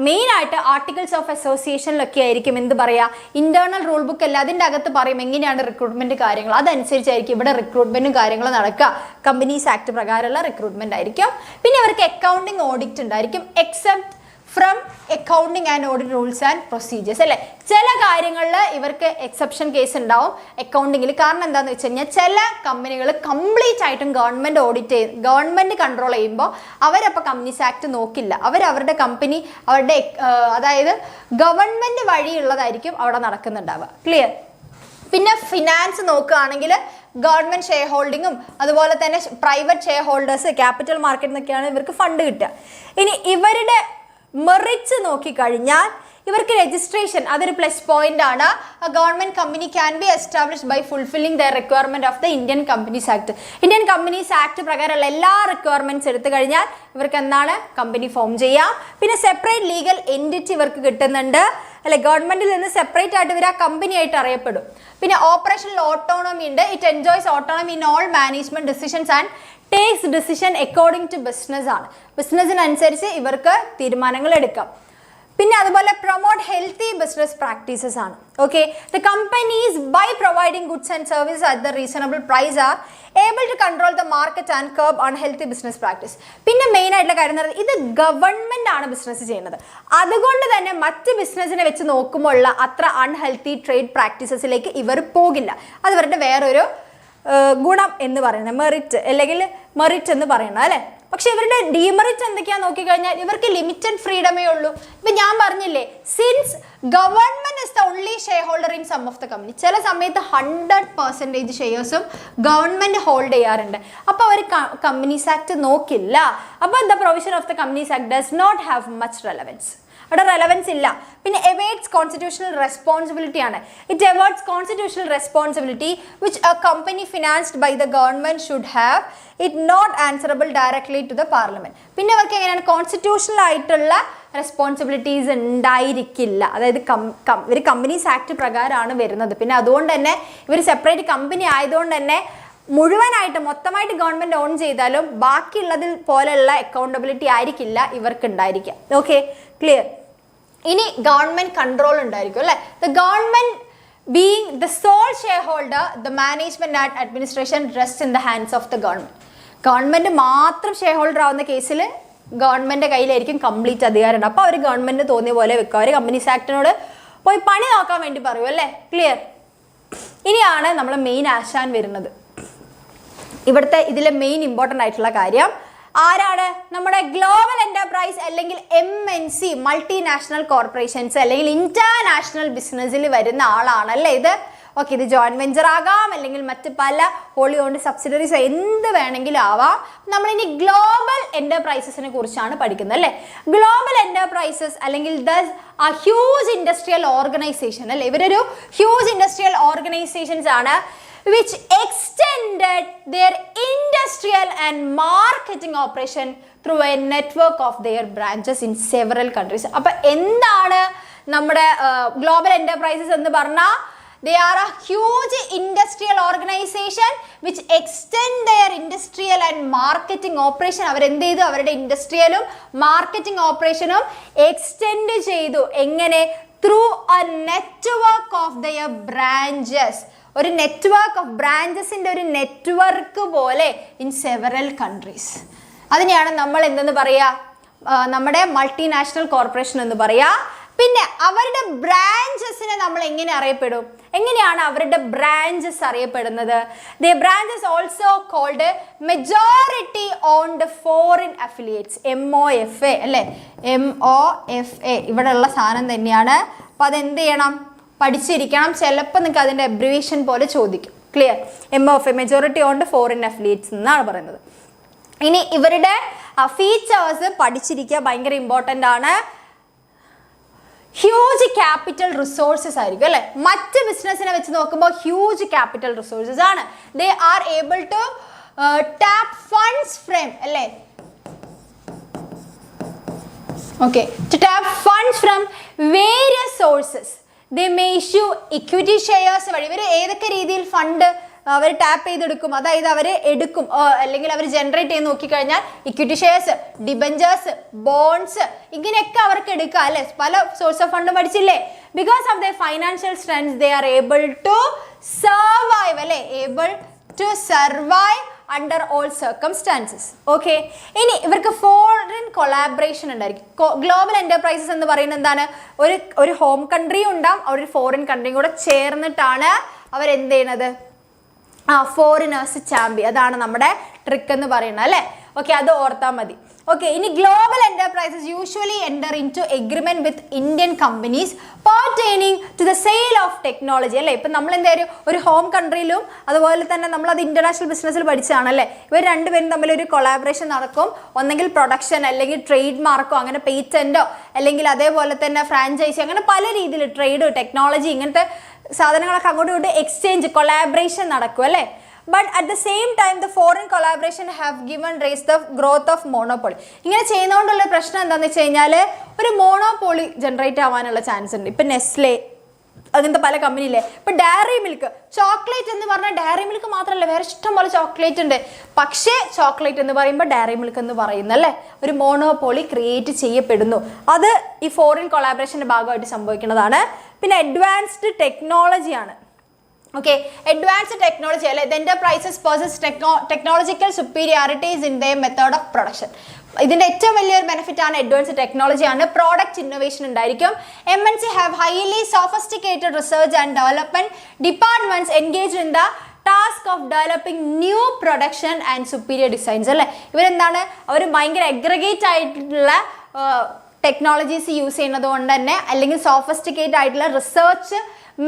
മെയിൻ ആയിട്ട് ആർട്ടിക്കിൾസ് ഓഫ് അസോസിയേഷനിലൊക്കെ ആയിരിക്കും എന്ത് പറയുക, ഇന്റേണൽ റൂൾ ബുക്ക് അല്ല, അതിൻ്റെ അകത്ത് പറയും എങ്ങനെയാണ് റിക്രൂട്ട്മെന്റ് കാര്യങ്ങൾ. അതനുസരിച്ചായിരിക്കും ഇവിടെ റിക്രൂട്ട്മെന്റും കാര്യങ്ങളും നടക്കുക. കമ്പനീസ് ആക്ട് പ്രകാരമുള്ള റിക്രൂട്ട്മെന്റ് ആയിരിക്കും. പിന്നെ ഇവർക്ക് അക്കൗണ്ടിങ് ഓഡിറ്റ് ഉണ്ടായിരിക്കും, except from accounting and audit rules and procedures. അല്ലേ, ചില കാര്യങ്ങളിൽ ഇവർക്ക് എക്സെപ്ഷൻ കേസ് ഉണ്ടാവും അക്കൗണ്ടിങ്ങിൽ. കാരണം എന്താണെന്ന് വെച്ച് കഴിഞ്ഞാൽ ചില കമ്പനികൾ കംപ്ലീറ്റ് ആയിട്ടും ഗവൺമെൻറ് ഓഡിറ്റ് ചെയ്യും, ഗവൺമെൻറ് കൺട്രോൾ ചെയ്യുമ്പോൾ അവരപ്പോൾ കമ്പനീസ് ആക്ട് നോക്കില്ല. അവരുടെ കമ്പനി അതായത് ഗവൺമെൻറ് വഴിയുള്ളതായിരിക്കും അവിടെ നടക്കുന്നുണ്ടാവുക. ക്ലിയർ? പിന്നെ ഫിനാൻസ് നോക്കുകയാണെങ്കിൽ ഗവൺമെൻറ് ഷെയർ ഹോൾഡിങ്ങും അതുപോലെ തന്നെ പ്രൈവറ്റ് ഷെയർ ഹോൾഡേഴ്സ്, ക്യാപിറ്റൽ മാർക്കറ്റിൽ നിന്നൊക്കെയാണ് ഇവർക്ക് ഫണ്ട് കിട്ടുക. ഇനി ഇവരുടെ മെറിറ്റ്സ് നോക്കിക്കഴിഞ്ഞാൽ ഇവർക്ക് രജിസ്ട്രേഷൻ അതൊരു പ്ലസ് പോയിന്റ് ആണ്. Government company can be establish by fulfilling the requirement of the Indian companies act. Indian companies act പ്രകാരമുള്ള എല്ലാ റിക്വയർമെന്റ്സ് എടുത്തു കഴിഞ്ഞാൽ ഇവർക്ക് എന്താണ് കമ്പനി ഫോം ചെയ്യാം. പിന്നെ സെപ്പറേറ്റ് ലീഗൽ എൻറ്റിറ്റി ഇവർക്ക് കിട്ടുന്നുണ്ട്. അല്ലെ, ഗവൺമെന്റിൽ നിന്ന് സെപ്പറേറ്റ് ആയിട്ട് ഇവർ ആ കമ്പനി ആയിട്ട് അറിയപ്പെടും. പിന്നെ ഓപ്പറേഷണൽ ഓട്ടോണമി ഉണ്ട്. It enjoys autonomy in all management decisions and takes decision according to business ആണ്. ബിസിനസ്സിനനുസരിച്ച് ഇവർക്ക് തീരുമാനങ്ങൾ എടുക്കാം. പിന്നെ അതുപോലെ പ്രൊമോട്ട് ഹെൽത്തി ബിസിനസ് പ്രാക്ടീസസ് ആണ്. Okay, the companies by providing goods and service at the reasonable price are able to control the market and curb unhealthy business practice. പിന്നെ മെയിൻ ആയിട്ടുള്ള കാര്യം എന്ന് പറയുന്നത് ഇത് ഗവൺമെന്റ് ആണ് ബിസിനസ് ചെയ്യുന്നത്. അതുകൊണ്ട് തന്നെ മറ്റ് ബിസിനസ്സിനെ വെച്ച് നോക്കുമ്പോൾ അത്ര അൺഹെൽത്തി ട്രേഡ് പ്രാക്ടീസസിലേക്ക് ഇവർ പോകില്ല. അത് ഇവരുടെ വേറൊരു ഗുണം എന്ന് പറയുന്നത്, മെറിറ്റ് അല്ലെങ്കിൽ മെറിറ്റ് എന്ന് പറയുന്നത്. അല്ലേ, പക്ഷെ ഇവരുടെ ഡിമെറിറ്റ് എന്തൊക്കെയാന്ന് നോക്കിക്കഴിഞ്ഞാൽ ഇവർക്ക് ലിമിറ്റഡ് ഫ്രീഡമേ ഉള്ളൂ. ഇപ്പൊ ഞാൻ പറഞ്ഞില്ലേ, since government is the only shareholder in some of the company, ചില സമയത്ത് 100% ഷെയർസും ഗവൺമെന്റ് ഹോൾഡ് ചെയ്യാറുണ്ട്. അപ്പൊ അവർ കമ്പനീസ് ആക്ട് നോക്കില്ല. അപ്പൊ the provision of the companies act does not have much relevance. അവിടെ റെലവൻസ് ഇല്ല. പിന്നെ എവേറ്റ്സ് കോൺസ്റ്റിറ്റ്യൂഷണൽ റെസ്പോൺസിബിലിറ്റി ആണ്. It averts constitutional responsibility which a company financed by the government should have, it not answerable directly to the parliament. പിന്നെ അവർക്ക് എങ്ങനെയാണ് കോൺസ്റ്റിറ്റ്യൂഷണൽ ആയിട്ടുള്ള റെസ്പോൺസിബിലിറ്റീസ് ഉണ്ടായിരിക്കില്ല. അതായത് ഇവർ കമ്പനീസ് ആക്ട് പ്രകാരമാണ് വരുന്നത്. പിന്നെ അതുകൊണ്ട് തന്നെ ഇവർ സെപ്പറേറ്റ് കമ്പനി ആയതുകൊണ്ട് തന്നെ മുഴുവനായിട്ട് മൊത്തമായിട്ട് ഗവൺമെന്റ് ഓൺ ചെയ്താലും ബാക്കിയുള്ളതിൽ പോലെയുള്ള അക്കൗണ്ടബിലിറ്റി ആയിരിക്കില്ല ഇവർക്ക് ഉണ്ടായിരിക്കുക. Okay, clear? ഇനി ഗവൺമെന്റ് കൺട്രോൾ ഉണ്ടായിരിക്കും. അല്ലെ, the government being the sole shareholder, the management and administration rest in the hands of the government. Government മാത്രം ഷെയർ ഹോൾഡർ ആവുന്ന കേസിൽ ഗവൺമെന്റ് കയ്യിലായിരിക്കും കംപ്ലീറ്റ് അധികാരം ഉണ്ട്. അപ്പോൾ അവർ ഗവൺമെന്റ് തോന്നിയ പോലെ വെക്കുക. അവർ കമ്പനീസ് ആക്ടിനോട് പോയി പണി നോക്കാൻ വേണ്ടി പറയും. അല്ലേ, ക്ലിയർ? ഇനിയാണ് നമ്മൾ മെയിൻ ആശാൻ വരുന്നത്. ഇവിടുത്തെ ഇതിലെ മെയിൻ ഇമ്പോർട്ടൻ്റ് ആയിട്ടുള്ള കാര്യം ആരാണ്? നമ്മുടെ ഗ്ലോബൽ എന്റർപ്രൈസ് അല്ലെങ്കിൽ MNC, മൾട്ടിനാഷണൽ കോർപ്പറേഷൻസ് അല്ലെങ്കിൽ ഇന്റർനാഷണൽ ബിസിനസ്സിൽ വരുന്ന ആളാണ്. അല്ലേ ഇത്? ഓക്കെ, ഇത് ജോയിന്റ് വെഞ്ചർ ആകാം അല്ലെങ്കിൽ മറ്റ് പല ഹോളി ഓൺഡ് സബ്സിഡറീസ് എന്ത് വേണമെങ്കിലും ആവാം. നമ്മളിനി ഗ്ലോബൽ എന്റർപ്രൈസസിനെ കുറിച്ചാണ് പഠിക്കുന്നത്. അല്ലേ, ഗ്ലോബൽ എന്റർപ്രൈസസ് അല്ലെങ്കിൽ a huge industrial organization. അല്ലേ, ഇവരൊരു ഹ്യൂജ് ഇൻഡസ്ട്രിയൽ ഓർഗനൈസേഷൻസ് ആണ് which extended their industrial and marketing operation through a network of their branches in several countries. അപ്പോൾ എന്താണ് നമ്മുടെ ഗ്ലോബൽ എന്റർപ്രൈസസ് എന്ന് പറഞ്ഞാൽ they are a huge industrial organization which extend their industrial and marketing operation. അവർ എന്ത് ചെയ്തു? അവരുടെ ഇൻഡസ്ട്രിയലും മാർക്കറ്റിംഗ് ഓപ്പറേഷനും എക്സ്റ്റെൻഡ് ചെയ്തു. എങ്ങനെ? through a network of their branches. ഒരു നെറ്റ്വർക്ക് ഓഫ് ബ്രാഞ്ചസിൻ്റെ ഒരു നെറ്റ്വർക്ക് പോലെ ഇൻ സെവറൽ കൺട്രീസ്. അതിനെയാണ് നമ്മൾ എന്തെന്ന് പറയുക? നമ്മുടെ മൾട്ടിനാഷണൽ കോർപ്പറേഷൻ എന്ന് പറയുക. പിന്നെ അവരുടെ ബ്രാഞ്ചസിനെ നമ്മൾ എങ്ങനെ അറിയപ്പെടും? എങ്ങനെയാണ് അവരുടെ ബ്രാഞ്ചസ് അറിയപ്പെടുന്നത്? The branches also called majority owned foreign affiliates, MOFA അല്ലേ, MOFA ഇവിടെയുള്ള സാധനം തന്നെയാണ്. അപ്പോൾ അതെന്ത് ചെയ്യണം? പഠിച്ചിരിക്കണം. ചിലപ്പോൾ നിങ്ങൾക്ക് അതിൻ്റെ അബ്രിവേഷൻ പോലെ ചോദിക്കും. Clear? MOFA majority owned foreign affiliates എന്നാണ് പറയുന്നത്. ഇനി ഇവരുടെ ഫീച്ചേഴ്സ് പഠിച്ചിരിക്കുക, ഭയങ്കര ഇമ്പോർട്ടൻ്റ് ആണ്. ഹ്യൂജ് ക്യാപിറ്റൽ റിസോഴ്സസ് ആയിരിക്കും അല്ലേ, മറ്റ് ബിസിനസ്സിനെ വെച്ച് നോക്കുമ്പോൾ ഹ്യൂജ് ക്യാപിറ്റൽ റിസോഴ്സസ് ആണ്. They are able to tap funds from അല്ലേ, okay, to tap funds from various sources. They may issue equity shares വഴി. ഇവർ ഏതൊക്കെ രീതിയിൽ ഫണ്ട് അവർ ടാപ്പ് ചെയ്തെടുക്കും, അതായത് അവർ എടുക്കും അല്ലെങ്കിൽ അവർ ജനറേറ്റ് ചെയ്ത് നോക്കിക്കഴിഞ്ഞാൽ ഇക്വിറ്റി ഷെയർസ്, ഡിബഞ്ചേഴ്സ്, ബോൺസ്, ഇങ്ങനെയൊക്കെ അവർക്ക് എടുക്കാം അല്ലെ. പല സോഴ്സ് ഓഫ് ഫണ്ട് പഠിച്ചില്ലേ. Because of the financial strength they are able to survive അല്ലെ, able to survive under all circumstances. Okay, ഇനി ഇവർക്ക് ഫോറിൻ കൊളാബറേഷൻ ഉണ്ടായിരിക്കും. ഗ്ലോബൽ എന്റർപ്രൈസസ് എന്ന് പറയുന്നത് എന്താണ്? ഒരു ഹോം കൺട്രിയും ഉണ്ടാവും, ഒരു ഫോറിൻ കൺട്രിയും കൂടെ ചേർന്നിട്ടാണ് അവരെന്ത് ചെയ്യണത്? Foreigners champion. അതാണ് നമ്മുടെ ട്രിക്ക് എന്ന് പറയുന്നത് അല്ലേ. ഓക്കെ, അത് ഓർത്താൽ മതി. ഓക്കെ, ഇനി global enterprises usually enter into agreement with Indian companies pertaining to the sale of technology അല്ലേ. ഇപ്പം നമ്മൾ എന്തായാലും ഒരു ഹോം കൺട്രിയിലും അതുപോലെ തന്നെ നമ്മളത് ഇന്റർനാഷണൽ ബിസിനസ്സിൽ പഠിച്ചതാണല്ലേ. ഇവർ രണ്ടുപേരും തമ്മിൽ ഒരു കൊളാബറേഷൻ നടക്കും. ഒന്നെങ്കിൽ പ്രൊഡക്ഷൻ, അല്ലെങ്കിൽ ട്രേഡ് മാർക്കോ, അങ്ങനെ പേറ്റന്റോ, അല്ലെങ്കിൽ അതേപോലെ തന്നെ ഫ്രാഞ്ചൈസി, അങ്ങനെ പല രീതിയിൽ ട്രേഡ്, ടെക്നോളജി, ഇങ്ങനത്തെ സാധനങ്ങളൊക്കെ അങ്ങോട്ടും ഇങ്ങോട്ട് എക്സ്ചേഞ്ച്, കൊളാബറേഷൻ നടക്കും അല്ലേ. But at the same time the foreign collaboration have given raise the growth of monopoly. ഇങ്ങനെ ചെയ്യുന്നതുകൊണ്ടുള്ള പ്രശ്നം എന്താണെന്ന് വെച്ച് കഴിഞ്ഞാൽ ഒരു മോണോപോളി ജനറേറ്റ് ആവാനുള്ള ചാൻസ് ഉണ്ട്. ഇപ്പം നെസ്ലെ അങ്ങനത്തെ പല കമ്പനിയില്ലേ. ഇപ്പം ഡയറി മിൽക്ക്, ചോക്ലേറ്റ് എന്ന് പറഞ്ഞാൽ ഡയറി മിൽക്ക് മാത്രമല്ല, വേറെ ഇഷ്ടംപോലെ ചോക്ലേറ്റ് ഉണ്ട്. പക്ഷേ ചോക്ലേറ്റ് എന്ന് പറയുമ്പോൾ ഡയറി മിൽക്ക് എന്ന് പറയുന്നല്ലേ, ഒരു മോണോപോളി ക്രിയേറ്റ് ചെയ്യപ്പെടുന്നു. അത് ഈ ഫോറിൻ കൊളാബറേഷൻ്റെ ഭാഗമായിട്ട് സംഭവിക്കുന്നതാണ്. പിന്നെ അഡ്വാൻസ്ഡ് ടെക്നോളജിയാണ്. ഓക്കെ, അഡ്വാൻസ്ഡ് ടെക്നോളജി അല്ലെ, the enterprises possess technological superiorities in the method of production. ഇതിന്റെ ഏറ്റവും വലിയൊരു ബെനിഫിറ്റ് ആണ് അഡ്വാൻസ്ഡ് ടെക്നോളജി ആണ്. പ്രോഡക്റ്റ് ഇന്നോവേഷൻ ഉണ്ടായിരിക്കും. MNC have highly sophisticated research and development departments engaged in the task of developing new production and superior designs അല്ലേ. ഇവരെന്താണ്, അവർ ഭയങ്കര അഗ്രഗേറ്റ് ആയിട്ടുള്ള ടെക്നോളജീസ് യൂസ് ചെയ്യുന്നത് കൊണ്ട് തന്നെ, അല്ലെങ്കിൽ സോഫിസ്റ്റിക്കേറ്റ് ആയിട്ടുള്ള റിസർച്ച്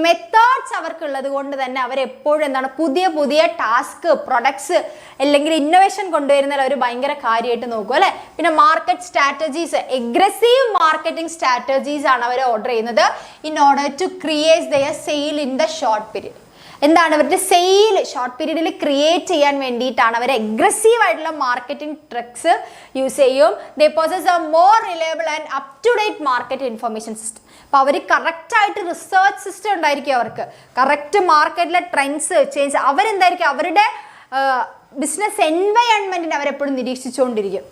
മെത്തേഡ്സ് അവർക്കുള്ളത് കൊണ്ട് തന്നെ അവരെപ്പോഴും എന്താണ്, പുതിയ പുതിയ ടാസ്ക്, പ്രൊഡക്ട്സ് അല്ലെങ്കിൽ ഇന്നോവേഷൻ കൊണ്ടുവരുന്നതിൽ അവർ ഭയങ്കര കാര്യമായിട്ട് നോക്കും അല്ലേ. പിന്നെ market strategies, aggressive marketing strategies ആണ് അവർ ഓർഡർ ചെയ്യുന്നത് in order to create their sale in the short period. എന്താണ്, അവരുടെ സെയിൽ ഷോർട്ട് പീരീഡിൽ ക്രിയേറ്റ് ചെയ്യാൻ വേണ്ടിയിട്ടാണ് അവർ അഗ്രസീവ് ആയിട്ടുള്ള മാർക്കറ്റിംഗ് ട്രിക്സ് യൂസ് ചെയ്യും. They possess a more reliable and up to date market information system. അപ്പോൾ അവർ കറക്റ്റായിട്ട് റിസർച്ച് സിസ്റ്റം ഉണ്ടായിരിക്കും, അവർക്ക് കറക്റ്റ് മാർക്കറ്റിലെ ട്രെൻഡ്സ് ചേഞ്ച്, അവരെന്തായിരിക്കും അവരുടെ ബിസിനസ് എൻവയൺമെൻറ്റിനെ അവരെപ്പോഴും നിരീക്ഷിച്ചുകൊണ്ടിരിക്കും.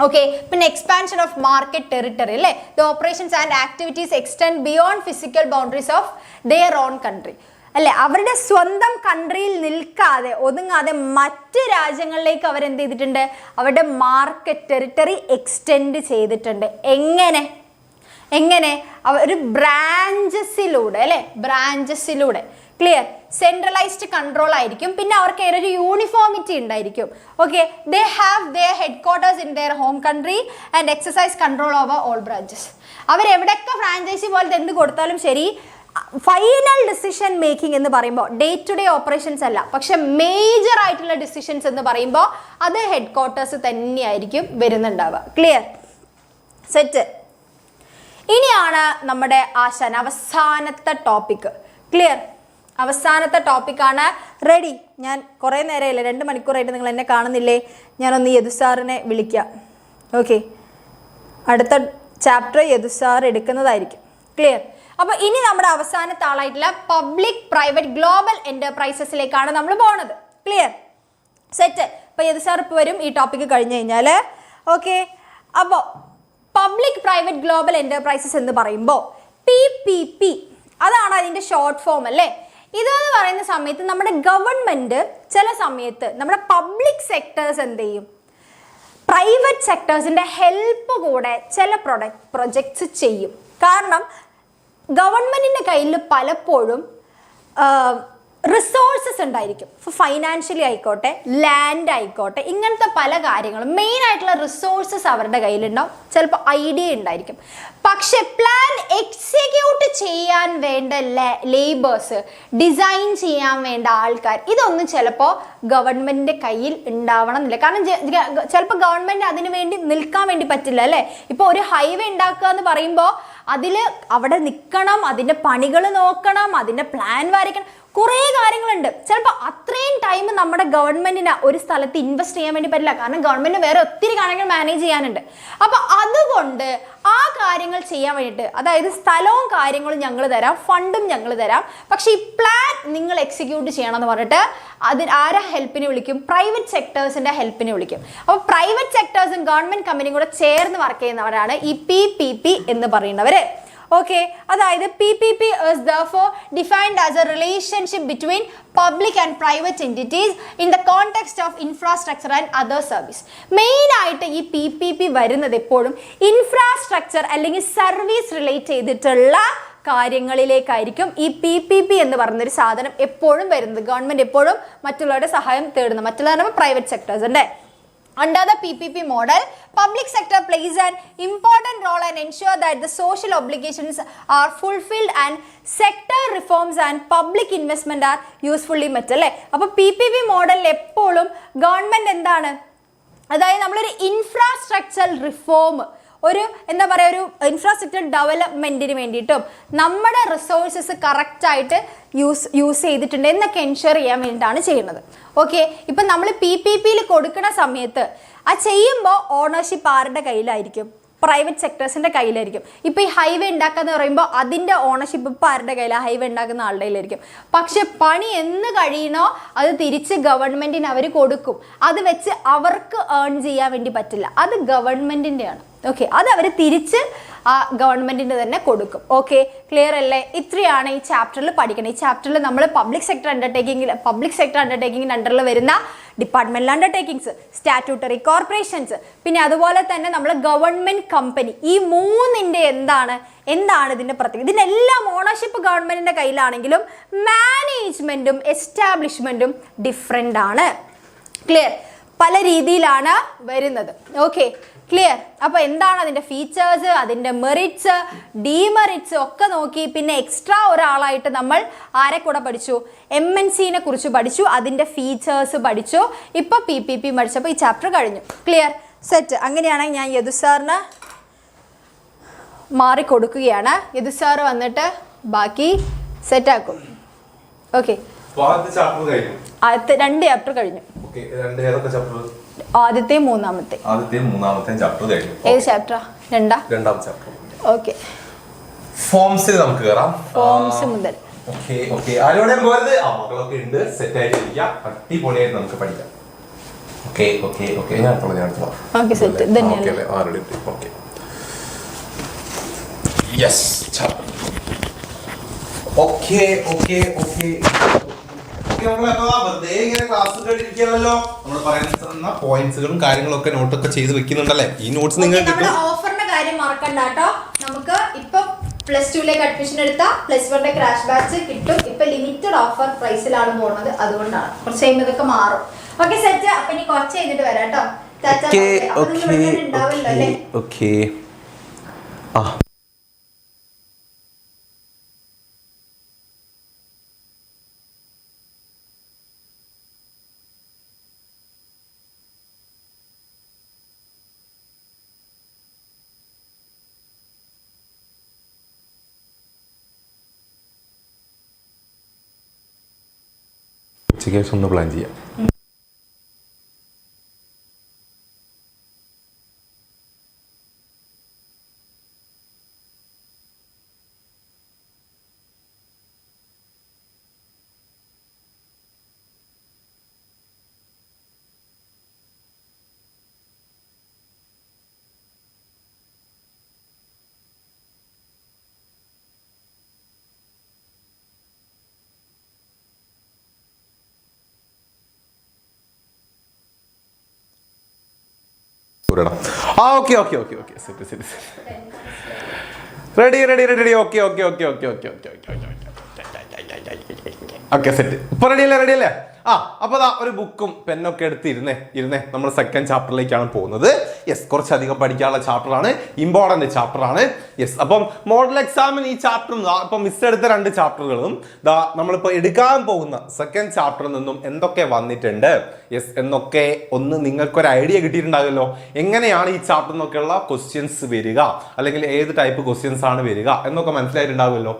ഓക്കെ, പിന്നെ എക്സ്പാൻഷൻ ഓഫ് മാർക്കറ്റ് ടെറിട്ടറി അല്ലേ. The operations and activities extend beyond physical boundaries of their own country അല്ലെ. അവരുടെ സ്വന്തം കൺട്രിയിൽ നിൽക്കാതെ, ഒതുങ്ങാതെ മറ്റ് രാജ്യങ്ങളിലേക്ക് അവരെന്ത് ചെയ്തിട്ടുണ്ട്, അവരുടെ മാർക്കറ്റ് ടെറിട്ടറി എക്സ്റ്റെൻഡ് ചെയ്തിട്ടുണ്ട്. എങ്ങനെ ഒരു ബ്രാഞ്ചസിലൂടെ അല്ലെ, ബ്രാഞ്ചസിലൂടെ. ക്ലിയർ? സെൻട്രലൈസ്ഡ് കൺട്രോൾ ആയിരിക്കും. പിന്നെ അവർക്ക് ഒരു യൂണിഫോമിറ്റി ഉണ്ടായിരിക്കും. Okay, they have their head quarters in their home country and exercise control over all branches. അവരെവിടെയൊക്കെ ഫ്രാഞ്ചൈസി പോലത്തെ എന്ത് കൊടുത്താലും ശരി, ഫൈനൽ ഡിസിഷൻ മേക്കിംഗ് എന്ന് പറയുമ്പോൾ ഡേ ടു ഡേ ഓപ്പറേഷൻസ് അല്ല, പക്ഷെ മേജർ ആയിട്ടുള്ള ഡിസിഷൻസ് എന്ന് പറയുമ്പോൾ അത് ഹെഡ് ക്വാർട്ടേഴ്സ് തന്നെയായിരിക്കും വരുന്നുണ്ടാവുക. ക്ലിയർ? സെറ്റ്. ഇനിയാണ് നമ്മുടെ ആശാൻ അവസാനത്തെ ടോപ്പിക്. ക്ലിയർ? അവസാനത്തെ ടോപ്പിക്കാണ്. റെഡി? ഞാൻ കുറേ നേരമില്ല, 2 മണിക്കൂറായിട്ട് നിങ്ങൾ എന്നെ കാണുന്നില്ലേ, ഞാനൊന്ന് യദു സാറിനെ വിളിക്കാം. ഓക്കെ, അടുത്ത ചാപ്റ്റർ യദു സാർ എടുക്കുന്നതായിരിക്കും. ക്ലിയർ? അപ്പോൾ ഇനി നമ്മുടെ അവസാനത്തെ ആളായിട്ടുള്ള പബ്ലിക് പ്രൈവറ്റ് ഗ്ലോബൽ എന്റർപ്രൈസസിലേക്കാണ് നമ്മൾ പോകുന്നത്. ക്ലിയർ? സെറ്റ്. അപ്പോൾ യദു സാർ ഇപ്പോൾ വരും ഈ ടോപ്പിക്ക് കഴിഞ്ഞ് കഴിഞ്ഞാൽ. ഓക്കെ, അപ്പോൾ പബ്ലിക് പ്രൈവറ്റ് ഗ്ലോബൽ എന്റർപ്രൈസസ് എന്ന് പറയുമ്പോൾ PPP അതാണ് അതിൻ്റെ ഷോർട്ട് ഫോം അല്ലേ. ഇതെന്ന് പറയുന്ന സമയത്ത് നമ്മുടെ ഗവൺമെൻറ് ചില സമയത്ത് നമ്മുടെ പബ്ലിക് സെക്ടേഴ്സ് എന്ത് ചെയ്യും, പ്രൈവറ്റ് സെക്ടേഴ്സിൻ്റെ ഹെൽപ്പ് കൂടെ ചില പ്രൊജക്ട്സ് ചെയ്യും. കാരണം ഗവൺമെൻറ്റിൻ്റെ കയ്യിൽ പലപ്പോഴും റിസോഴ്സസ് ഉണ്ടായിരിക്കും. ഫൈനാൻഷ്യലി ആയിക്കോട്ടെ, ലാൻഡ് ആയിക്കോട്ടെ, ഇങ്ങനത്തെ പല കാര്യങ്ങളും മെയിനായിട്ടുള്ള റിസോഴ്സസ് അവരുടെ കയ്യിലുണ്ടാവും. ചിലപ്പോൾ ഐഡിയ ഉണ്ടായിരിക്കും. പക്ഷെ പ്ലാൻ എക്സിക്യൂട്ട് ചെയ്യാൻ വേണ്ട ലേബേഴ്സ്, ഡിസൈൻ ചെയ്യാൻ വേണ്ട ആൾക്കാർ, ഇതൊന്നും ചിലപ്പോൾ ഗവൺമെൻറ്റിൻ്റെ കയ്യിൽ ഉണ്ടാവണം എന്നില്ല. കാരണം ചിലപ്പോൾ ഗവൺമെൻറ് അതിന് വേണ്ടി നിൽക്കാൻ വേണ്ടി പറ്റില്ല അല്ലേ. ഇപ്പോൾ ഒരു ഹൈവേ ഉണ്ടാക്കുക എന്ന് പറയുമ്പോൾ അതിൽ അവിടെ നിൽക്കണം, അതിൻ്റെ പണികൾ നോക്കണം, അതിൻ്റെ പ്ലാൻ വരയ്ക്കണം, കുറേ കാര്യങ്ങളുണ്ട്. ചിലപ്പോൾ അത്രയും ടൈം നമ്മുടെ ഗവൺമെൻറ്റിന് ഒരു സ്ഥലത്ത് ഇൻവെസ്റ്റ് ചെയ്യാൻ വേണ്ടി പറ്റില്ല. കാരണം ഗവൺമെൻറ് വേറെ ഒത്തിരി കാര്യങ്ങൾ മാനേജ് ചെയ്യാനുണ്ട്. അപ്പോൾ അതുകൊണ്ട് ആ കാര്യങ്ങൾ ചെയ്യാൻ വേണ്ടിയിട്ട്, അതായത് സ്ഥലവും കാര്യങ്ങളും ഞങ്ങൾ തരാം, ഫണ്ടും ഞങ്ങൾ തരാം, പക്ഷേ ഈ പ്ലാൻ നിങ്ങൾ എക്സിക്യൂട്ട് ചെയ്യണമെന്ന് പറഞ്ഞിട്ട് ആരെ ഹെൽപ്പിന് വിളിക്കും? പ്രൈവറ്റ് സെക്ടേഴ്സിൻ്റെ ഹെൽപ്പിന് വിളിക്കും. അപ്പോൾ പ്രൈവറ്റ് സെക്ടേഴ്സും ഗവൺമെൻറ് കമ്പനിയും കൂടെ ചേർന്ന് വർക്ക് ചെയ്യുന്നവരാണ് ഈ PPP എന്ന് പറയുന്നവർ. ഓക്കെ, അതായത് PPP is therefore defined as a relationship between public and private entities in the context of infrastructure and other service. മെയിനായിട്ട് ഈ PPP വരുന്നത് എപ്പോഴും ഇൻഫ്രാസ്ട്രക്ചർ അല്ലെങ്കിൽ സർവീസ് റിലേറ്റ് ചെയ്തിട്ടുള്ള കാര്യങ്ങളിലേക്കായിരിക്കും ഈ PPP എന്ന് പറയുന്നൊരു സാധനം എപ്പോഴും വരുന്നത്. ഗവൺമെൻറ് എപ്പോഴും മറ്റുള്ളവരുടെ സഹായം തേടുന്നത്, മറ്റുള്ളവരുടെ private സെക്ടേഴ്സിൻ്റെ. Under the PPP model, public sector plays an important role and ensure that the social obligations are fulfilled and sector reforms and public investment are usefully met. അല്ലേ, അപ്പോൾ PPP മോഡലിൽ എപ്പോഴും ഗവൺമെൻറ് എന്താണ്, അതായത് നമ്മളൊരു ഇൻഫ്രാസ്ട്രക്ചർ റിഫോം, ഒരു എന്താ പറയുക, ഒരു ഇൻഫ്രാസ്ട്രക്ചർ ഡെവലപ്മെൻറ്റിന് വേണ്ടിയിട്ടും നമ്മുടെ റിസോഴ്സസ് കറക്റ്റായിട്ട് യൂസ് ചെയ്തിട്ടുണ്ട് എന്നൊക്കെ എൻഷുർ ചെയ്യാൻ വേണ്ടിയിട്ടാണ് ചെയ്യുന്നത്. ഓക്കെ, ഇപ്പം നമ്മൾ PPPയിൽ കൊടുക്കുന്ന സമയത്ത് ആ ചെയ്യുമ്പോൾ ഓണർഷിപ്പ് ആരുടെ കയ്യിലായിരിക്കും? പ്രൈവറ്റ് സെക്ടേഴ്സിൻ്റെ കയ്യിലായിരിക്കും. ഇപ്പോൾ ഈ ഹൈവേ ഉണ്ടാക്കുക എന്ന് പറയുമ്പോൾ അതിൻ്റെ ഓണർഷിപ്പ് ഇപ്പോൾ ആരുടെ കയ്യിലാണ്? ഹൈവേ ഉണ്ടാക്കുന്ന ആളുടെ കയ്യിലായിരിക്കും. പക്ഷെ പണി എന്ന് കഴിയണോ അത് തിരിച്ച് ഗവൺമെൻറ്റിന് അവർ കൊടുക്കും. അത് വെച്ച് അവർക്ക് ഏൺ ചെയ്യാൻ വേണ്ടി പറ്റില്ല, അത് ഗവൺമെൻറ്റിൻ്റെയാണ്. ഓക്കെ, അത് അവർ തിരിച്ച് ആ ഗവൺമെൻറ്റിന് തന്നെ കൊടുക്കും. ഓക്കെ, ക്ലിയർ അല്ലേ? ഇത്രയാണ് ഈ ചാപ്റ്ററിൽ പഠിക്കണം. ഈ ചാപ്റ്ററിൽ നമ്മൾ പബ്ലിക് സെക്ടർ അണ്ടർടേക്കിങ്ങിൻ്റെ അണ്ടറിൽ വരുന്ന ഡിപ്പാർട്ട്മെൻറ്റൽ അണ്ടർടേക്കിങ്സ്, സ്റ്റാറ്റ്യൂട്ടറി കോർപ്പറേഷൻസ്, പിന്നെ അതുപോലെ തന്നെ നമ്മൾ ഗവൺമെൻറ് കമ്പനി, ഈ മൂന്നിൻ്റെ എന്താണ് ഇതിൻ്റെ പ്രത്യേകത? ഇതിനെല്ലാം ഓണർഷിപ്പ് ഗവൺമെൻറ്റിൻ്റെ കയ്യിലാണെങ്കിലും മാനേജ്മെൻറ്റും എസ്റ്റാബ്ലിഷ്മെൻറ്റും ഡിഫറെൻ്റ് ആണ്. ക്ലിയർ? പല രീതിയിലാണ് വരുന്നത്. Okay, clear? അപ്പോൾ എന്താണ് അതിൻ്റെ ഫീച്ചേഴ്സ്, അതിൻ്റെ മെറിറ്റ്സ്, ഡീമെറിറ്റ്സ് ഒക്കെ നോക്കി. പിന്നെ എക്സ്ട്രാ ഒരാളായിട്ട് നമ്മൾ ആരെ കൂടെ പഠിച്ചു? MNCനെ കുറിച്ച് പഠിച്ചു, അതിൻ്റെ ഫീച്ചേഴ്സ് പഠിച്ചു. ഇപ്പോൾ PPP പഠിച്ചപ്പോൾ ഈ ചാപ്റ്റർ കഴിഞ്ഞു. ക്ലിയർ? സെറ്റ്. അങ്ങനെയാണെങ്കിൽ ഞാൻ യദു സാറിന് മാറിക്കൊടുക്കുകയാണ്. യദു സാറ് വന്നിട്ട് ബാക്കി സെറ്റാക്കും. ഓക്കെ, ആദ്യത്തെ 2 ചാപ്റ്റർ കഴിഞ്ഞു. ആദ്യത്തെയും മൂന്നാമത്തെ ചാപ്റ്റർ കഴിഞ്ഞു. ഏത് ചാപ്റ്ററാ? രണ്ടാം ചാപ്റ്റർ. ഓക്കെ, ഫോംസിൽ നമുക്ക് കേറാം. ഫോംസ് മുതൽ. ഓക്കെ ഓക്കെ, ആരോടെ പോയത്? മക്കളൊക്കെ ഉണ്ട്, സെറ്റ് ആയിട്ട് ഇരിക്കുക, അടിപൊളിയായിട്ട് നമുക്ക് പഠിക്കാം. ഓക്കെ ഓക്കെ ഓക്കെ, ഞാൻ അടുത്തോളാം. Okay, set. ധന്യവാദം. ആരുടെ? Okay, yes, chapter. Okay okay okay, നമ്മൾ പറയുന്ന പോയിന്റ്സുകളും കാര്യങ്ങളൊക്കെ നോട്ടൊക്കെ ചെയ്ത് വെക്കുന്നുണ്ടല്ലേ? ഈ നോട്ട്സ് നിങ്ങൾക്ക് കിട്ടും. ഓഫറിന്റെ കാര്യം മറക്കണ്ട കേട്ടോ. നമുക്ക് ഇപ്പൊ +2ലേക്ക് അഡ്മിഷൻ എടുത്താൽ +1 ക്രാഷ് ബാച്ച് കിട്ടും. ഇപ്പൊ ലിമിറ്റഡ് ഓഫർ പ്രൈസിലാണ് പോകുന്നത്, അതുകൊണ്ടാണ് കുറച്ച് കഴിയുമ്പോൾ ഇതൊക്കെ മാറും. Okay, set. അപ്പൊ ഇനി കുറച്ച് കഴിഞ്ഞിട്ട് വരാം കേട്ടോ. ഉണ്ടാവില്ല അല്ലേ? ഓക്കെ, ആ ഉച്ചയ്ക്ക് ശേഷം ഒന്ന് പ്ലാൻ ചെയ്യാം. Okay okay okay okay, set set. Ready ready ready ready okay okay okay okay okay okay okay okay set. ഇപ്പൊ റെഡിയല്ലേ റെഡിയല്ലേ? അപ്പൊ ഒരു ബുക്കും പെന്നൊക്കെ എടുത്ത് ഇരുന്നേ നമ്മൾ സെക്കൻഡ് ചാപ്റ്ററിലേക്കാണ് പോകുന്നത്. യെസ്, കുറച്ചധികം പഠിക്കാനുള്ള ചാപ്റ്ററാണ്, ഇമ്പോർട്ടന്റ് ചാപ്റ്ററാണ്. യെസ്, അപ്പം മോഡൽ എക്സാമിന് ഈ ചാപ്റ്റർ ഇപ്പൊ മിസ് എടുത്ത 2 ചാപ്റ്ററുകളും നമ്മളിപ്പോ എടുക്കാൻ പോകുന്ന സെക്കൻഡ് ചാപ്റ്ററിൽ നിന്നും എന്തൊക്കെ വന്നിട്ടുണ്ട്, യെസ് എന്നൊക്കെ ഒന്ന് നിങ്ങൾക്കൊരു ഐഡിയ കിട്ടിയിട്ടുണ്ടാകുമല്ലോ. എങ്ങനെയാണ് ഈ ചാപ്റ്ററിൽ നിന്നൊക്കെയുള്ള ക്വസ്റ്റ്യൻസ് വരിക, അല്ലെങ്കിൽ ഏത് ടൈപ്പ് ക്വസ്റ്റ്യൻസ് ആണ് വരിക എന്നൊക്കെ മനസ്സിലായിട്ടുണ്ടാകുമല്ലോ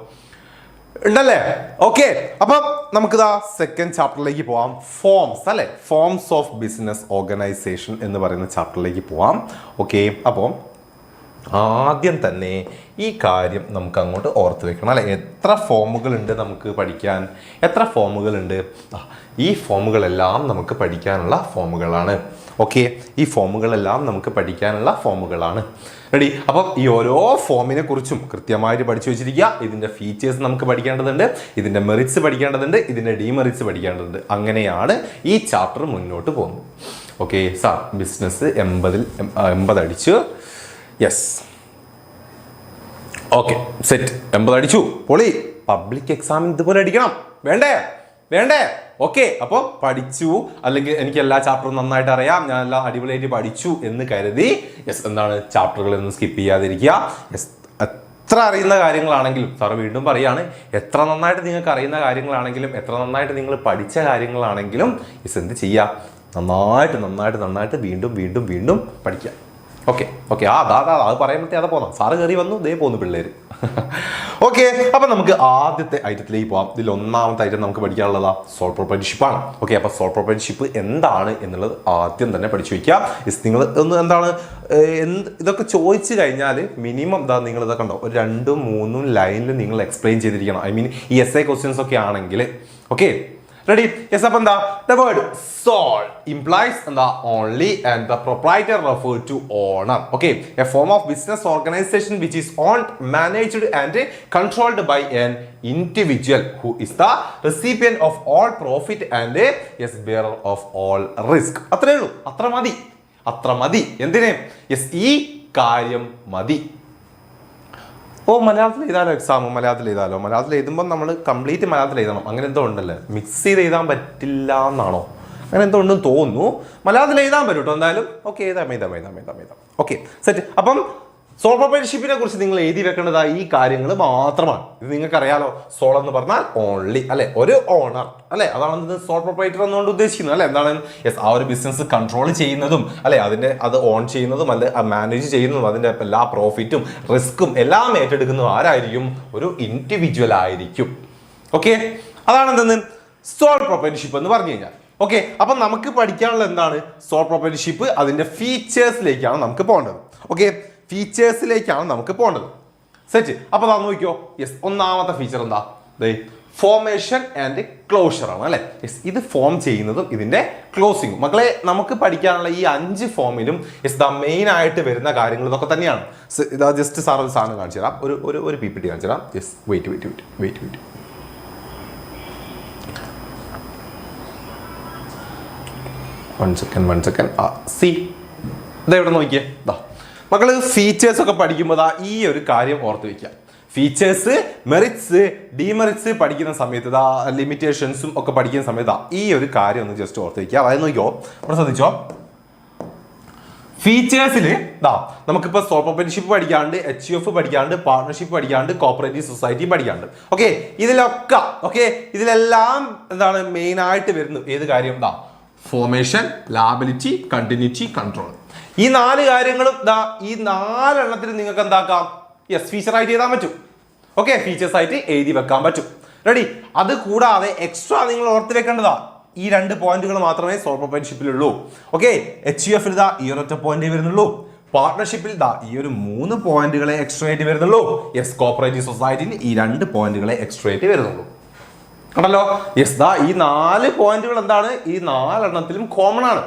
ഉണ്ടല്ലേ? ഓക്കെ, അപ്പം നമുക്കിതാ സെക്കൻഡ് ചാപ്റ്ററിലേക്ക് പോവാം. ഫോംസ് അല്ലെ, ഫോംസ് ഓഫ് ബിസിനസ് ഓർഗനൈസേഷൻ എന്ന് പറയുന്ന ചാപ്റ്ററിലേക്ക് പോവാം. ഓക്കെ, അപ്പോൾ ആദ്യം തന്നെ ഈ കാര്യം നമുക്ക് അങ്ങോട്ട് ഓർത്ത് വെക്കണം അല്ലെ. എത്ര ഫോമുകളുണ്ട് നമുക്ക് പഠിക്കാൻ? എത്ര ഫോമുകളുണ്ട്? ഈ ഫോമുകളെല്ലാം നമുക്ക് പഠിക്കാനുള്ള ഫോമുകളാണ്. ഓക്കെ, ഈ ഫോമുകളെല്ലാം നമുക്ക് പഠിക്കാനുള്ള ഫോമുകളാണ്. റെഡി? അപ്പം ഈ ഓരോ ഫോമിനെ കുറിച്ചും കൃത്യമായിട്ട് പഠിച്ചു വെച്ചിരിക്കുക. ഇതിൻ്റെ ഫീച്ചേഴ്സ് നമുക്ക് പഠിക്കേണ്ടതുണ്ട്, ഇതിൻ്റെ മെറിറ്റ്സ് പഠിക്കേണ്ടതുണ്ട്, ഇതിൻ്റെ ഡിമെറിറ്റ്സ് പഠിക്കേണ്ടതുണ്ട്. അങ്ങനെയാണ് ഈ ചാപ്റ്റർ മുന്നോട്ട് പോകുന്നത്. ഓക്കെ സാർ, ബിസിനസ് 80 അടിച്ചു. യെസ്, ഓക്കെ സെറ്റ്, 80 അടിച്ചു, പൊളി. പബ്ലിക് എക്സാമിന് ഇതുപോലെ അടിക്കണം, വേണ്ടേ? ഓക്കെ, അപ്പോൾ പഠിച്ചു, അല്ലെങ്കിൽ എനിക്ക് എല്ലാ ചാപ്റ്ററും നന്നായിട്ട് അറിയാം, ഞാൻ എല്ലാം അടിപൊളിയായിട്ട് പഠിച്ചു എന്ന് കരുതി യെസ് എന്താണ് ചാപ്റ്ററുകളൊന്നും സ്കിപ്പ് ചെയ്യാതിരിക്കുക. യെസ്, എത്ര അറിയുന്ന കാര്യങ്ങളാണെങ്കിലും സാറ് വീണ്ടും പറയാണ്, എത്ര നന്നായിട്ട് നിങ്ങൾക്ക് അറിയുന്ന കാര്യങ്ങളാണെങ്കിലും, എത്ര നന്നായിട്ട് നിങ്ങൾ പഠിച്ച കാര്യങ്ങളാണെങ്കിലും യെസ് എന്ത് ചെയ്യുക, നന്നായിട്ട് വീണ്ടും പഠിക്കുക. ഓക്കെ അത് പറയുമ്പോഴത്തേ അത് പോന്നാ സാറ് കയറി വന്നു, ദേ പോന്നു പിള്ളേര്. ഓക്കെ, അപ്പൊ നമുക്ക് ആദ്യത്തെ ഐറ്റത്തിലേക്ക് പോവാം. ഇതിൽ ഒന്നാമത്തെ ഐറ്റം നമുക്ക് പഠിക്കാനുള്ളതാ സോൾ പ്രൊപ്പറേറ്റർഷിപ്പാണ്. ഓക്കെ, അപ്പൊ സോൾ പ്രൊപ്പറേറ്റർഷിപ്പ് എന്താണ് എന്നുള്ളത് ആദ്യം തന്നെ പഠിച്ചു വയ്ക്കുക. നിങ്ങൾ ഒന്ന് എന്താണ് ഇതൊക്കെ ചോദിച്ചു കഴിഞ്ഞാൽ മിനിമം നിങ്ങൾ ഇതൊക്കെ ഉണ്ടോ ഒരു 2-3 ലൈനിൽ നിങ്ങൾ എക്സ്പ്ലെയിൻ ചെയ്തിരിക്കണം. ഐ മീൻ ഈ essay ക്വസ്റ്റ്യൻസ് ഒക്കെ ആണെങ്കിൽ. Okay, ready? Yes, up and the word sole implies the only and the proprietor refer to owner. Okay, a form of business organization which is owned, managed and controlled by an individual who is the recipient of all profit and yes bearer of all risk. അത്രേ ഉള്ളൂ, അത്ര മതി. എന്തിനെ? യെസ്, ഈ കാര്യം മതി. മലയാളത്തിൽ എഴുതാലോ എക്സാം, മലയാളത്തിൽ എഴുതുമ്പോൾ നമ്മൾ കംപ്ലീറ്റ് മലയാളത്തിൽ എഴുതണം. അങ്ങനെ എന്തോ ഉണ്ടല്ലേ, മിക്സ് ചെയ്ത് എഴുതാൻ പറ്റില്ല എന്നാണോ? അങ്ങനെ എന്തോ ഉണ്ടെന്ന് തോന്നുന്നു. മലയാളത്തിൽ എഴുതാൻ പറ്റും കേട്ടോ എന്തായാലും. ഓക്കെ, എഴുതാം. Okay set. അപ്പം സോൾ പ്രൊപ്പറേറ്റർഷിപ്പിനെ കുറിച്ച് നിങ്ങൾ എഴുതി വെക്കേണ്ടതായ ഈ കാര്യങ്ങൾ മാത്രമാണ്. ഇത് നിങ്ങൾക്ക് അറിയാലോ, സോൾ എന്ന് പറഞ്ഞാൽ ഓൺലി അല്ലെ, ഒരു ഓണർ അല്ലെ, അതാണ് സോൾ പ്രൊപ്പറേറ്റർ എന്നുകൊണ്ട് ഉദ്ദേശിക്കുന്നത് അല്ലെ. എന്താണ്? യെസ്, ആ ഒരു ബിസിനസ് കൺട്രോൾ ചെയ്യുന്നതും അല്ലെ, അത് ഓൺ ചെയ്യുന്നതും അല്ലെ മാനേജ് ചെയ്യുന്നതും അതിന്റെ എല്ലാ പ്രോഫിറ്റും റിസ്ക്കും എല്ലാം ഏറ്റെടുക്കുന്നതും ആരായിരിക്കും? ഒരു ഇൻഡിവിജ്വൽ ആയിരിക്കും. ഓക്കെ, അതാണ് എന്തെന്ന് സോൾ പ്രൊപ്പറേറ്റർഷിപ്പ് എന്ന് പറഞ്ഞു കഴിഞ്ഞാൽ. ഓക്കെ, അപ്പൊ നമുക്ക് പഠിക്കാനുള്ള എന്താണ് സോൾ പ്രൊപ്പറേറ്റർഷിപ്പ്, അതിന്റെ ഫീച്ചേഴ്സിലേക്കാണ് നമുക്ക് പോകേണ്ടത്. ഓക്കെ, ഫീച്ചേഴ്സിലേക്കാണ് നമുക്ക് പോകേണ്ടത്. സെറ്റ്. അപ്പൊ നോക്കിയോ, യെസ്, ഒന്നാമത്തെ ഫീച്ചർ എന്താ? ഫോർമേഷൻ ആൻഡ് ക്ലോഷർ ആണ് അല്ലെ. യെസ്, ഇത് ഫോം ചെയ്യുന്നതും ഇതിന്റെ ക്ലോസിങ്ങും. മക്കളെ, നമുക്ക് പഠിക്കാനുള്ള ഈ 5 ഫോമിലും യെസ് മെയിൻ ആയിട്ട് വരുന്ന കാര്യങ്ങൾ ഇതൊക്കെ തന്നെയാണ്. ഇതാ ജസ്റ്റ് സാർ ഒരു സാധനം കാണിച്ചു തരാം, ഒരു PPT കാണിച്ചു തരാം. Yes, wait. One second. See ഇതെവിടെ നോക്കിയേ, മക്കള് ഫീച്ചേഴ്സ് ഒക്കെ പഠിക്കുമ്പോൾ ഈ ഒരു കാര്യം ഓർത്ത് വെക്കുക. ഫീച്ചേഴ്സ്, മെറിറ്റ്സ്, ഡിമെറിറ്റ്സ് പഠിക്കുന്ന സമയത്ത് ലിമിറ്റേഷൻസും ഒക്കെ പഠിക്കുന്ന സമയത്ത് ഈ ഒരു കാര്യം ഒന്ന് ജസ്റ്റ് ഓർത്ത് വെക്കുക. അതായത് നോക്കിയോ, ഇവിടെ ശ്രദ്ധിച്ചോ, ഫീച്ചേഴ്സിൽ നമുക്കിപ്പോൾ സോൾ പ്രൊപ്പറേറ്റർഷിപ്പ് പഠിക്കാണ്ട്, HUF പഠിക്കാണ്ട്, പാർട്ണർഷിപ്പ് പഠിക്കാണ്ട്, കോപ്പറേറ്റീവ് സൊസൈറ്റി പഠിക്കാണ്ട്. ഓക്കെ, ഇതിലെല്ലാം എന്താണ് മെയിൻ ആയിട്ട് വരുന്നത്? ഏത് കാര്യം? Formation, liability, continuity, control. ഈ 4 കാര്യങ്ങളും ഈ 4 എണ്ണത്തിൽ നിങ്ങൾക്ക് എന്താക്കാം? യെസ്, ഫീച്ചർ ആയിട്ട് എഴുതാൻ പറ്റും. ഓക്കെ, ഫീച്ചേഴ്സ് ആയിട്ട് എഴുതി വെക്കാൻ പറ്റും. റെഡി? അത് കൂടാതെ എക്സ്ട്രാ നിങ്ങൾ ഓർത്ത് വെക്കേണ്ടതാ ഈ 2 പോയിന്റുകൾ മാത്രമേ സോൾ പ്രൊപ്പറേറ്റർഷിപ്പിലുള്ളൂ. ഓക്കെ, HUF ഈ ഒരൊറ്റ പോയിന്റ് വരുന്നുള്ളൂ. പാർട്ണർഷിപ്പിൽ ഈ ഒരു 3 പോയിന്റുകളെ എക്സ്ട്രാ ആയിട്ട് വരുന്നുള്ളൂ. യെസ്, കോപ്പറേറ്റീവ് സൊസൈറ്റിന് ഈ 2 പോയിന്റുകളെ എക്സ്ട്രാ ആയിട്ട് വരുന്നുള്ളൂ. കണ്ടല്ലോ? യെസ്, ഈ 4 പോയിന്റുകൾ എന്താണ്? ഈ 4 എണ്ണത്തിലും കോമൺ ആണ്.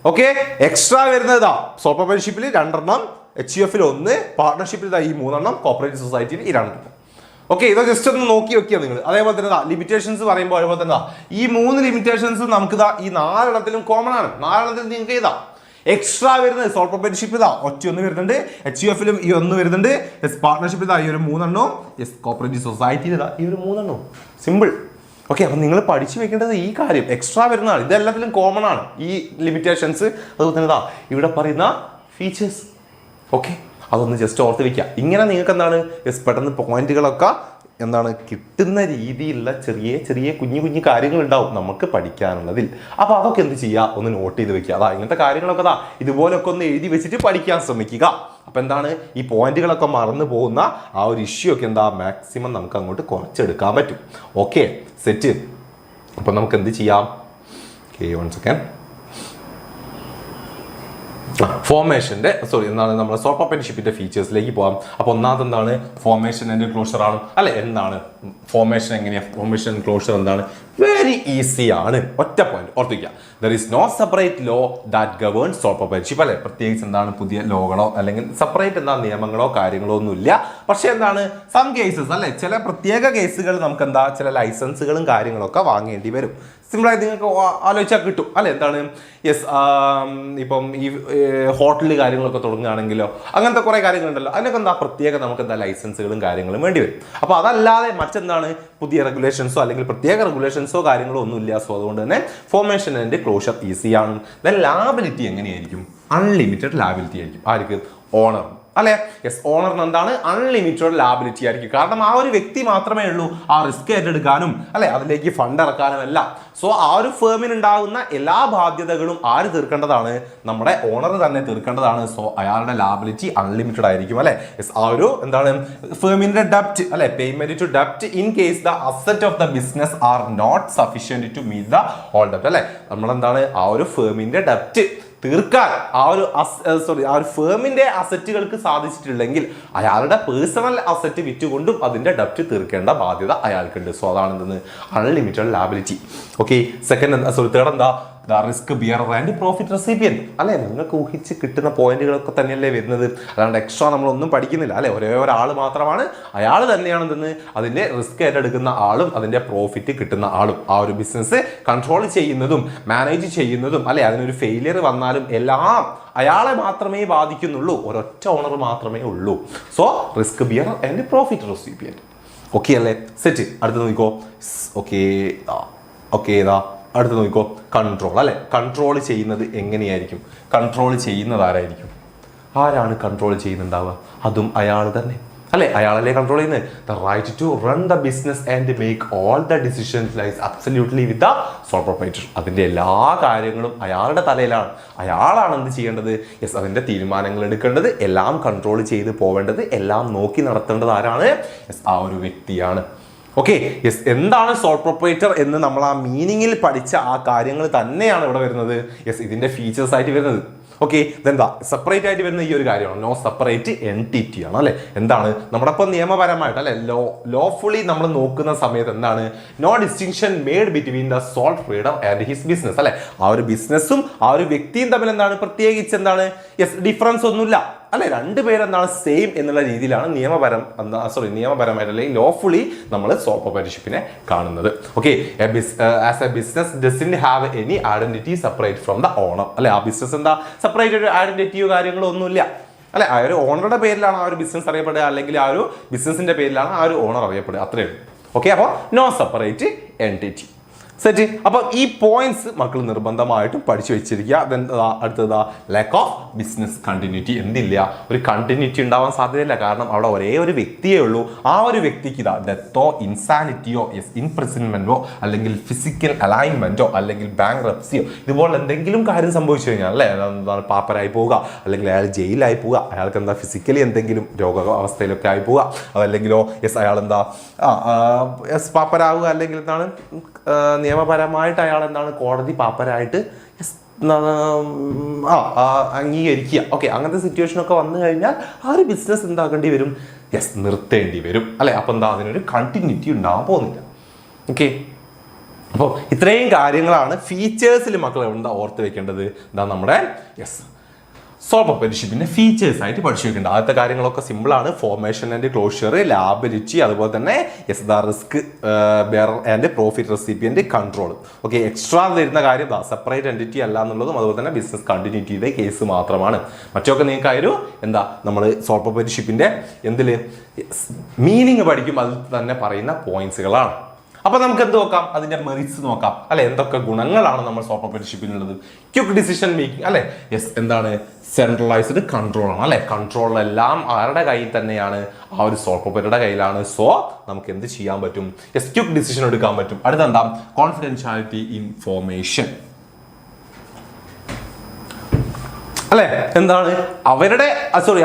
ഓക്കെ, എക്സ്ട്രാ വരുന്നത് സോൾ പ്രൊപ്പറേറ്റർഷിപ്പിൽ 2 എണ്ണം, HUF 1, പാർട്ണർഷിപ്പിൽ ഈ 3 എണ്ണം, കോപ്പറേറ്റീവ് സൊസൈറ്റിയിൽ ഈ 2 എണ്ണം. ഓക്കെ, ഇത് ജസ്റ്റ് ഒന്ന് നോക്കി വെക്കുക നിങ്ങൾ. അതേപോലെ തന്നെ ലിമിറ്റേഷൻസ് പറയുമ്പോൾ അതേപോലെ തന്നെ ഈ 3 ലിമിറ്റേഷൻസ് നമുക്ക് ഈ 4 എണ്ണത്തിലും കോമൺ ആണ്. 4 എണ്ണത്തിൽ നിങ്ങൾക്ക് എക്സ്ട്രാ വരുന്നത് സോൾ പ്രൊപ്പറേറ്റർഷിപ്പ് ഇതാ ഒറ്റ വരുന്നുണ്ട്, HUF-ലും ഈ ഒന്ന് വരുന്നുണ്ട്, പാർട്ട്ണർഷിപ്പ് ഇതാ ഈ ഒരു 3 കോപ്പറേറ്റീവ് സൊസൈറ്റിയിൽ ഇതാ ഈ ഒരു 3 സിമ്പിൾ. ഓക്കെ, അപ്പം നിങ്ങൾ പഠിച്ചു വെക്കേണ്ടത് ഈ കാര്യം എക്സ്ട്രാ വരുന്നതാണ്. ഇതെല്ലാത്തിലും കോമൺ ആണ് ഈ ലിമിറ്റേഷൻസ്. അതുപോലെ തന്നെ ഇതാ ഇവിടെ പറയുന്ന ഫീച്ചേഴ്സ്. ഓക്കെ, അതൊന്ന് ജസ്റ്റ് ഓർത്ത് വെക്കുക. ഇങ്ങനെ നിങ്ങൾക്ക് എന്താണ് പെട്ടെന്ന് പോയിന്റുകളൊക്കെ എന്താണ് കിട്ടുന്ന രീതിയിലുള്ള ചെറിയ ചെറിയ കുഞ്ഞു കാര്യങ്ങൾ ഉണ്ടാവും നമുക്ക് പഠിക്കാനുള്ളതിൽ. അപ്പോൾ അതൊക്കെ എന്ത് ചെയ്യുക, ഒന്ന് നോട്ട് ചെയ്ത് വെക്കുക. അതാ ഇങ്ങനത്തെ കാര്യങ്ങളൊക്കെ അതാ ഇതുപോലൊക്കെ ഒന്ന് എഴുതി വെച്ചിട്ട് പഠിക്കാൻ ശ്രമിക്കുക. അപ്പം എന്താണ് ഈ പോയിന്റുകളൊക്കെ മറന്നു പോകുന്ന ആ ഒരു ഇഷ്യൂ ഒക്കെ എന്താ മാക്സിമം നമുക്ക് അങ്ങോട്ട് കുറച്ചെടുക്കാൻ പറ്റും. Okay, set. അപ്പം നമുക്ക് എന്ത് ചെയ്യാം, വൺ സെക്കൻഡ്, ഫോർമേഷൻ്റെ എന്താണ് നമ്മൾ സോൾ പ്രൊപ്പറേറ്റർഷിപ്പിന്റെ ഫീച്ചേഴ്സിലേക്ക് പോകാം. അപ്പോൾ ഒന്നാമത് എന്താണ് ഫോർമേഷൻ ആൻഡ് ക്ലോഷർ ആണ് അല്ലെ. എന്താണ് ഫോർമേഷൻ, എങ്ങനെയാണ് ഫോർമേഷൻ ക്ലോഷർ എന്താണ്, വെരി ഈസി ആണ്. ഒറ്റ പോയിന്റ് ഓർത്തിക്കുക, there is no separate law that governs sole proprietorship അല്ലെ. പ്രത്യേകിച്ച് എന്താണ് പുതിയ ലോകളോ അല്ലെങ്കിൽ സെപ്പറേറ്റ് എന്താ നിയമങ്ങളോ കാര്യങ്ങളോ ഒന്നുമില്ല. പക്ഷെ എന്താണ് സം കേസസ് അല്ലെ, ചില പ്രത്യേക കേസുകൾ നമുക്ക് എന്താ ചില ലൈസൻസുകളും കാര്യങ്ങളൊക്കെ വാങ്ങേണ്ടി വരും. സിമ്പിളായി നിങ്ങൾക്ക് ആലോചിച്ചാൽ കിട്ടും അല്ലെ. എന്താണ് ഇപ്പം ഈ ഹോട്ടൽ കാര്യങ്ങളൊക്കെ തുടങ്ങുകയാണെങ്കിലോ അങ്ങനത്തെ കുറേ കാര്യങ്ങളുണ്ടല്ലോ, അതിനൊക്കെ എന്താ പ്രത്യേക നമുക്ക് എന്താ ലൈസൻസുകളും കാര്യങ്ങളും വേണ്ടി വരും. അപ്പോൾ അതല്ലാതെ മറ്റെന്താണ് പുതിയ റെഗുലേഷൻസോ അല്ലെങ്കിൽ പ്രത്യേക റെഗുലേഷൻസോ കാര്യങ്ങളോ ഒന്നുമില്ല. സോ അതുകൊണ്ട് തന്നെ ഫോർമേഷൻ ആൻഡ് ക്ലോഷർ ഈസിയാണ്. ദെൻ ലാബിലിറ്റി എങ്ങനെയായിരിക്കും, അൺലിമിറ്റഡ് ലാബിലിറ്റി ആയിരിക്കും. ആർക്ക്, ഓണർ അല്ലെ. ഓണറിന് എന്താണ് അൺലിമിറ്റഡ് ലാബിലിറ്റി ആയിരിക്കും. കാരണം ആ ഒരു വ്യക്തി മാത്രമേ ഉള്ളൂ ആ റിസ്ക് ഏറ്റെടുക്കാനും അല്ലെ അതിലേക്ക് ഫണ്ട് ഇറക്കാനും എല്ലാം. സോ ആ ഒരു ഫേമിന് ഉണ്ടാകുന്ന എല്ലാ ബാധ്യതകളും ആര് തീർക്കേണ്ടതാണ്, നമ്മുടെ ഓണർ തന്നെ തീർക്കേണ്ടതാണ്. സോ അയാളുടെ ലാബിലിറ്റി അൺലിമിറ്റഡ് ആയിരിക്കും അല്ലെ. ആ ഒരു എന്താണ് ഫേമിന്റെ ഡെപ്റ്റ് അല്ലെ, payment to ഡെപ്റ്റ് in case the asset of the business are not sufficient to meet the all ഡെപ്റ്റ് അല്ലെ. നമ്മളെന്താണ് ആ ഒരു ഫേമിന്റെ ഡെപ്റ്റ് തീർക്കാൻ ആ ഒരു ഫേമിന്റെ അസറ്റുകൾക്ക് സാധിച്ചിട്ടില്ലെങ്കിൽ അയാളുടെ പേഴ്സണൽ അസറ്റ് വിറ്റുകൊണ്ടും അതിന്റെ ഡെപ്റ്റ് തീർക്കേണ്ട ബാധ്യത അയാൾക്കുണ്ട്. സോ അതാണ് എന്തെന്ന് അൺലിമിറ്റഡ് ലാബിലിറ്റി. ഓക്കെ, തേർഡ് എന്താ risk bearer and profit recipient അല്ലെ. നിങ്ങൾക്ക് ഊഹിച്ച് കിട്ടുന്ന പോയിന്റുകളൊക്കെ തന്നെയല്ലേ വരുന്നത്, അല്ലാണ്ട് എക്സ്ട്രാ നമ്മളൊന്നും പഠിക്കുന്നില്ല അല്ലെ. ഒരേ ഒരാൾ മാത്രമാണ്, അയാൾ തന്നെയാണ് എന്തെന്ന് അതിന്റെ റിസ്ക് ഏറ്റെടുക്കുന്ന ആളും അതിന്റെ പ്രോഫിറ്റ് കിട്ടുന്ന ആളും. ആ ഒരു ബിസിനസ് കൺട്രോൾ ചെയ്യുന്നതും മാനേജ് ചെയ്യുന്നതും അല്ലെ, അതിനൊരു ഫെയിലിയർ വന്നാലും എല്ലാം അയാളെ മാത്രമേ ബാധിക്കുന്നുള്ളൂ, ഒരൊറ്റ ഓണർ മാത്രമേ ഉള്ളൂ. So risk bearer and profit recipient. Okay അല്ലേ, സെറ്റ്. അടുത്ത് നോക്കിക്കോ. ഓക്കെ ഇതാ അടുത്ത് നോക്കിക്കോ, കൺട്രോൾ അല്ലെ. കൺട്രോൾ ചെയ്യുന്നത് എങ്ങനെയായിരിക്കും, കൺട്രോൾ ചെയ്യുന്നത് ആരായിരിക്കും, ആരാണ് കൺട്രോൾ ചെയ്യുന്നുണ്ടാവുക, അതും അയാൾ തന്നെ അല്ലെ. അയാളല്ലേ കൺട്രോൾ ചെയ്യുന്നത്. The right to run the business and make all the decisions lies absolutely with the sole proprietor. അതിന്റെ എല്ലാ കാര്യങ്ങളും അയാളുടെ തലയിലാണ്. അയാളാണ് എന്ത് ചെയ്യേണ്ടത്, അതിന്റെ തീരുമാനങ്ങൾ എടുക്കേണ്ടത്, എല്ലാം കൺട്രോൾ ചെയ്ത് പോവേണ്ടത്, എല്ലാം നോക്കി നടത്തേണ്ടത് ആരാണ്, ആ ഒരു വ്യക്തിയാണ്. ഓക്കെ, എന്താണ് സോൾ പ്രൊപ്പറേറ്റർ എന്ന് നമ്മൾ ആ മീനിങ്ങിൽ പഠിച്ച ആ കാര്യങ്ങൾ തന്നെയാണ് ഇവിടെ വരുന്നത്. ഇതിന്റെ ഫീച്ചേഴ്സ് ആയിട്ട് വരുന്നത്. ഓക്കെ, ഇതെന്താ സെപ്പറേറ്റ് ആയിട്ട് വരുന്ന ഈ ഒരു കാര്യമാണ്, നോ സെപ്പറേറ്റ് എൻറ്റിറ്റി ആണ് അല്ലെ. എന്താണ് നമ്മുടെ ഇപ്പം നിയമപരമായിട്ട് അല്ലെ ലോഫുള്ളി നമ്മൾ നോക്കുന്ന സമയത്ത് എന്താണ് no distinction made between the sole trader and his business അല്ലെ. ആ ഒരു ബിസിനസ്സും ആ ഒരു വ്യക്തിയും തമ്മിൽ എന്താണ് പ്രത്യേകിച്ച് എന്താണ് ഡിഫറൻസ് ഒന്നുമില്ല അല്ലെ. രണ്ടുപേരെന്താണ് സെയിം എന്നുള്ള രീതിയിലാണ് നിയമപരമായിട്ട് അല്ലെങ്കിൽ ലോഫുള്ളി നമ്മൾ സോൾ പ്രൊപ്പറേറ്റർഷിപ്പിനെ കാണുന്നത്. Okay, as a business doesn't have any identity separate from the owner അല്ലെ. ആ ബിസിനസ് എന്താ സെപ്പറേറ്റ് ഒരു ഐഡന്റിറ്റിയോ കാര്യങ്ങളോ ഒന്നുമില്ല അല്ലെ. ആ ഒരു ഓണറുടെ പേരിലാണ് ആ ഒരു ബിസിനസ് അറിയപ്പെടുക, അല്ലെങ്കിൽ ആ ഒരു ബിസിനസിന്റെ പേരിലാണ് ആ ഒരു ഓണർ അറിയപ്പെടുക, അത്രയേ ഉള്ളൂ. ഓക്കെ, അപ്പോൾ നോ സെപ്പറേറ്റ് എൻറ്റിറ്റി. സെറ്റ്. അപ്പൊ ഈ പോയിന്റ്സ് മക്കൾ നിർബന്ധമായിട്ടും പഠിച്ചു വെച്ചിരിക്കുക. അടുത്തതാ ലാക്ക് ഓഫ് ബിസിനസ് കണ്ടിന്യൂറ്റി. എന്തില്ല, ഒരു കണ്ടിന്യൂറ്റി ഉണ്ടാവാൻ സാധ്യതയില്ല. കാരണം അവിടെ ഒരേ ഒരു വ്യക്തിയേ ഉള്ളൂ. ആ ഒരു വ്യക്തിക്ക് ഇതാ ഡെത്തോ ഇൻസാനിറ്റിയോ ഇംപ്രിസൺമെന്റോ അല്ലെങ്കിൽ ഫിസിക്കൽ അലൈൻമെന്റോ അല്ലെങ്കിൽ ബാങ്ക്രപ്സിയോ ഇതുപോലെ എന്തെങ്കിലും കാര്യം സംഭവിച്ചു കഴിഞ്ഞാൽ അല്ലെ, എന്താണ് പാപ്പരായി പോവുക, അല്ലെങ്കിൽ അയാൾ ജയിലായി പോവുക, അയാൾക്ക് എന്താ ഫിസിക്കലി എന്തെങ്കിലും രോഗാവസ്ഥയിലൊക്കെ ആയി പോവുക, അതല്ലെങ്കിലോ അയാൾ എന്താ പാപ്പരാവുക, അല്ലെങ്കിൽ എന്താണ് നിയമപരമായിട്ട് അയാൾ എന്താണ് കോടതി പാപ്പരായിട്ട് അംഗീകരിക്കുക. ഓക്കെ, അങ്ങനത്തെ സിറ്റുവേഷനൊക്കെ വന്നു കഴിഞ്ഞാൽ ആ ഒരു ബിസിനസ് എന്താക്കേണ്ടി വരും, നിർത്തേണ്ടി വരും അല്ലെ. അപ്പം എന്താ അതിനൊരു കണ്ടിന്യൂറ്റി ഉണ്ടാവാൻ പോകുന്നില്ല. ഓക്കെ, അപ്പോൾ ഇത്രയും കാര്യങ്ങളാണ് ഫീച്ചേഴ്സിൽ മക്കൾ എന്താ ഓർത്ത് വെക്കേണ്ടത്. എന്താ നമ്മുടെ സോൾ പ്രൊപ്പറേറ്റർഷിപ്പിന്റെ ഫീച്ചേഴ്സ് ആയിട്ട് പഠിച്ചു വെക്കേണ്ട ആദ്യത്തെ കാര്യങ്ങളൊക്കെ സിമ്പിളാണ്. ഫോർമേഷൻ ആൻഡ് ക്ലോഷർ, ലാബിലിറ്റി, അതുപോലെ തന്നെ risk bearer and profit recipient control. Okay, extra വരുന്ന കാര്യം സെപ്പറേറ്റ് എൻറ്റിറ്റി അല്ല എന്നുള്ളതും അതുപോലെ തന്നെ ബിസിനസ് കണ്ടിന്യൂറ്റിയുടെ കേസ് മാത്രമാണ്. മറ്റൊക്കെ നിങ്ങൾക്ക് നമ്മൾ സോൾ പ്രൊപ്പറേറ്റർഷിപ്പിന്റെ എന്തില് മീനിങ് പഠിക്കും, അതിൽ തന്നെ പറയുന്ന പോയിന്റ്സുകളാണ്. അപ്പൊ നമുക്ക് എന്ത് നോക്കാം, അതിന്റെ മെറിറ്റ്സ് നോക്കാം അല്ലെ. എന്തൊക്കെ ഗുണങ്ങളാണ് നമ്മൾ സോൾ പ്രൊപ്പറേറ്റർഷിപ്പിനുള്ളത്? ക്വിക്ക് ഡിസിഷൻ മേക്കിംഗ് അല്ലെ. യെസ്, എന്താണ്? സെൻട്രലൈസ്ഡ് കൺട്രോൾ ആണ് അല്ലെ. കൺട്രോൾ എല്ലാം ആരുടെ കയ്യിൽ തന്നെയാണ്? ആ ഒരു സോൾ പ്രൊപ്പറേറ്ററുടെ കയ്യിലാണ്. സോ നമുക്ക് എന്ത് ചെയ്യാൻ പറ്റും? യെസ്, ക്വിക്ക് ഡിസിഷൻ എടുക്കാൻ പറ്റും. അടുത്തെന്താ? കോൺഫിഡൻഷ്യാലിറ്റി ഇൻഫോർമേഷൻ അല്ലെ. എന്താണ്? അവരുടെ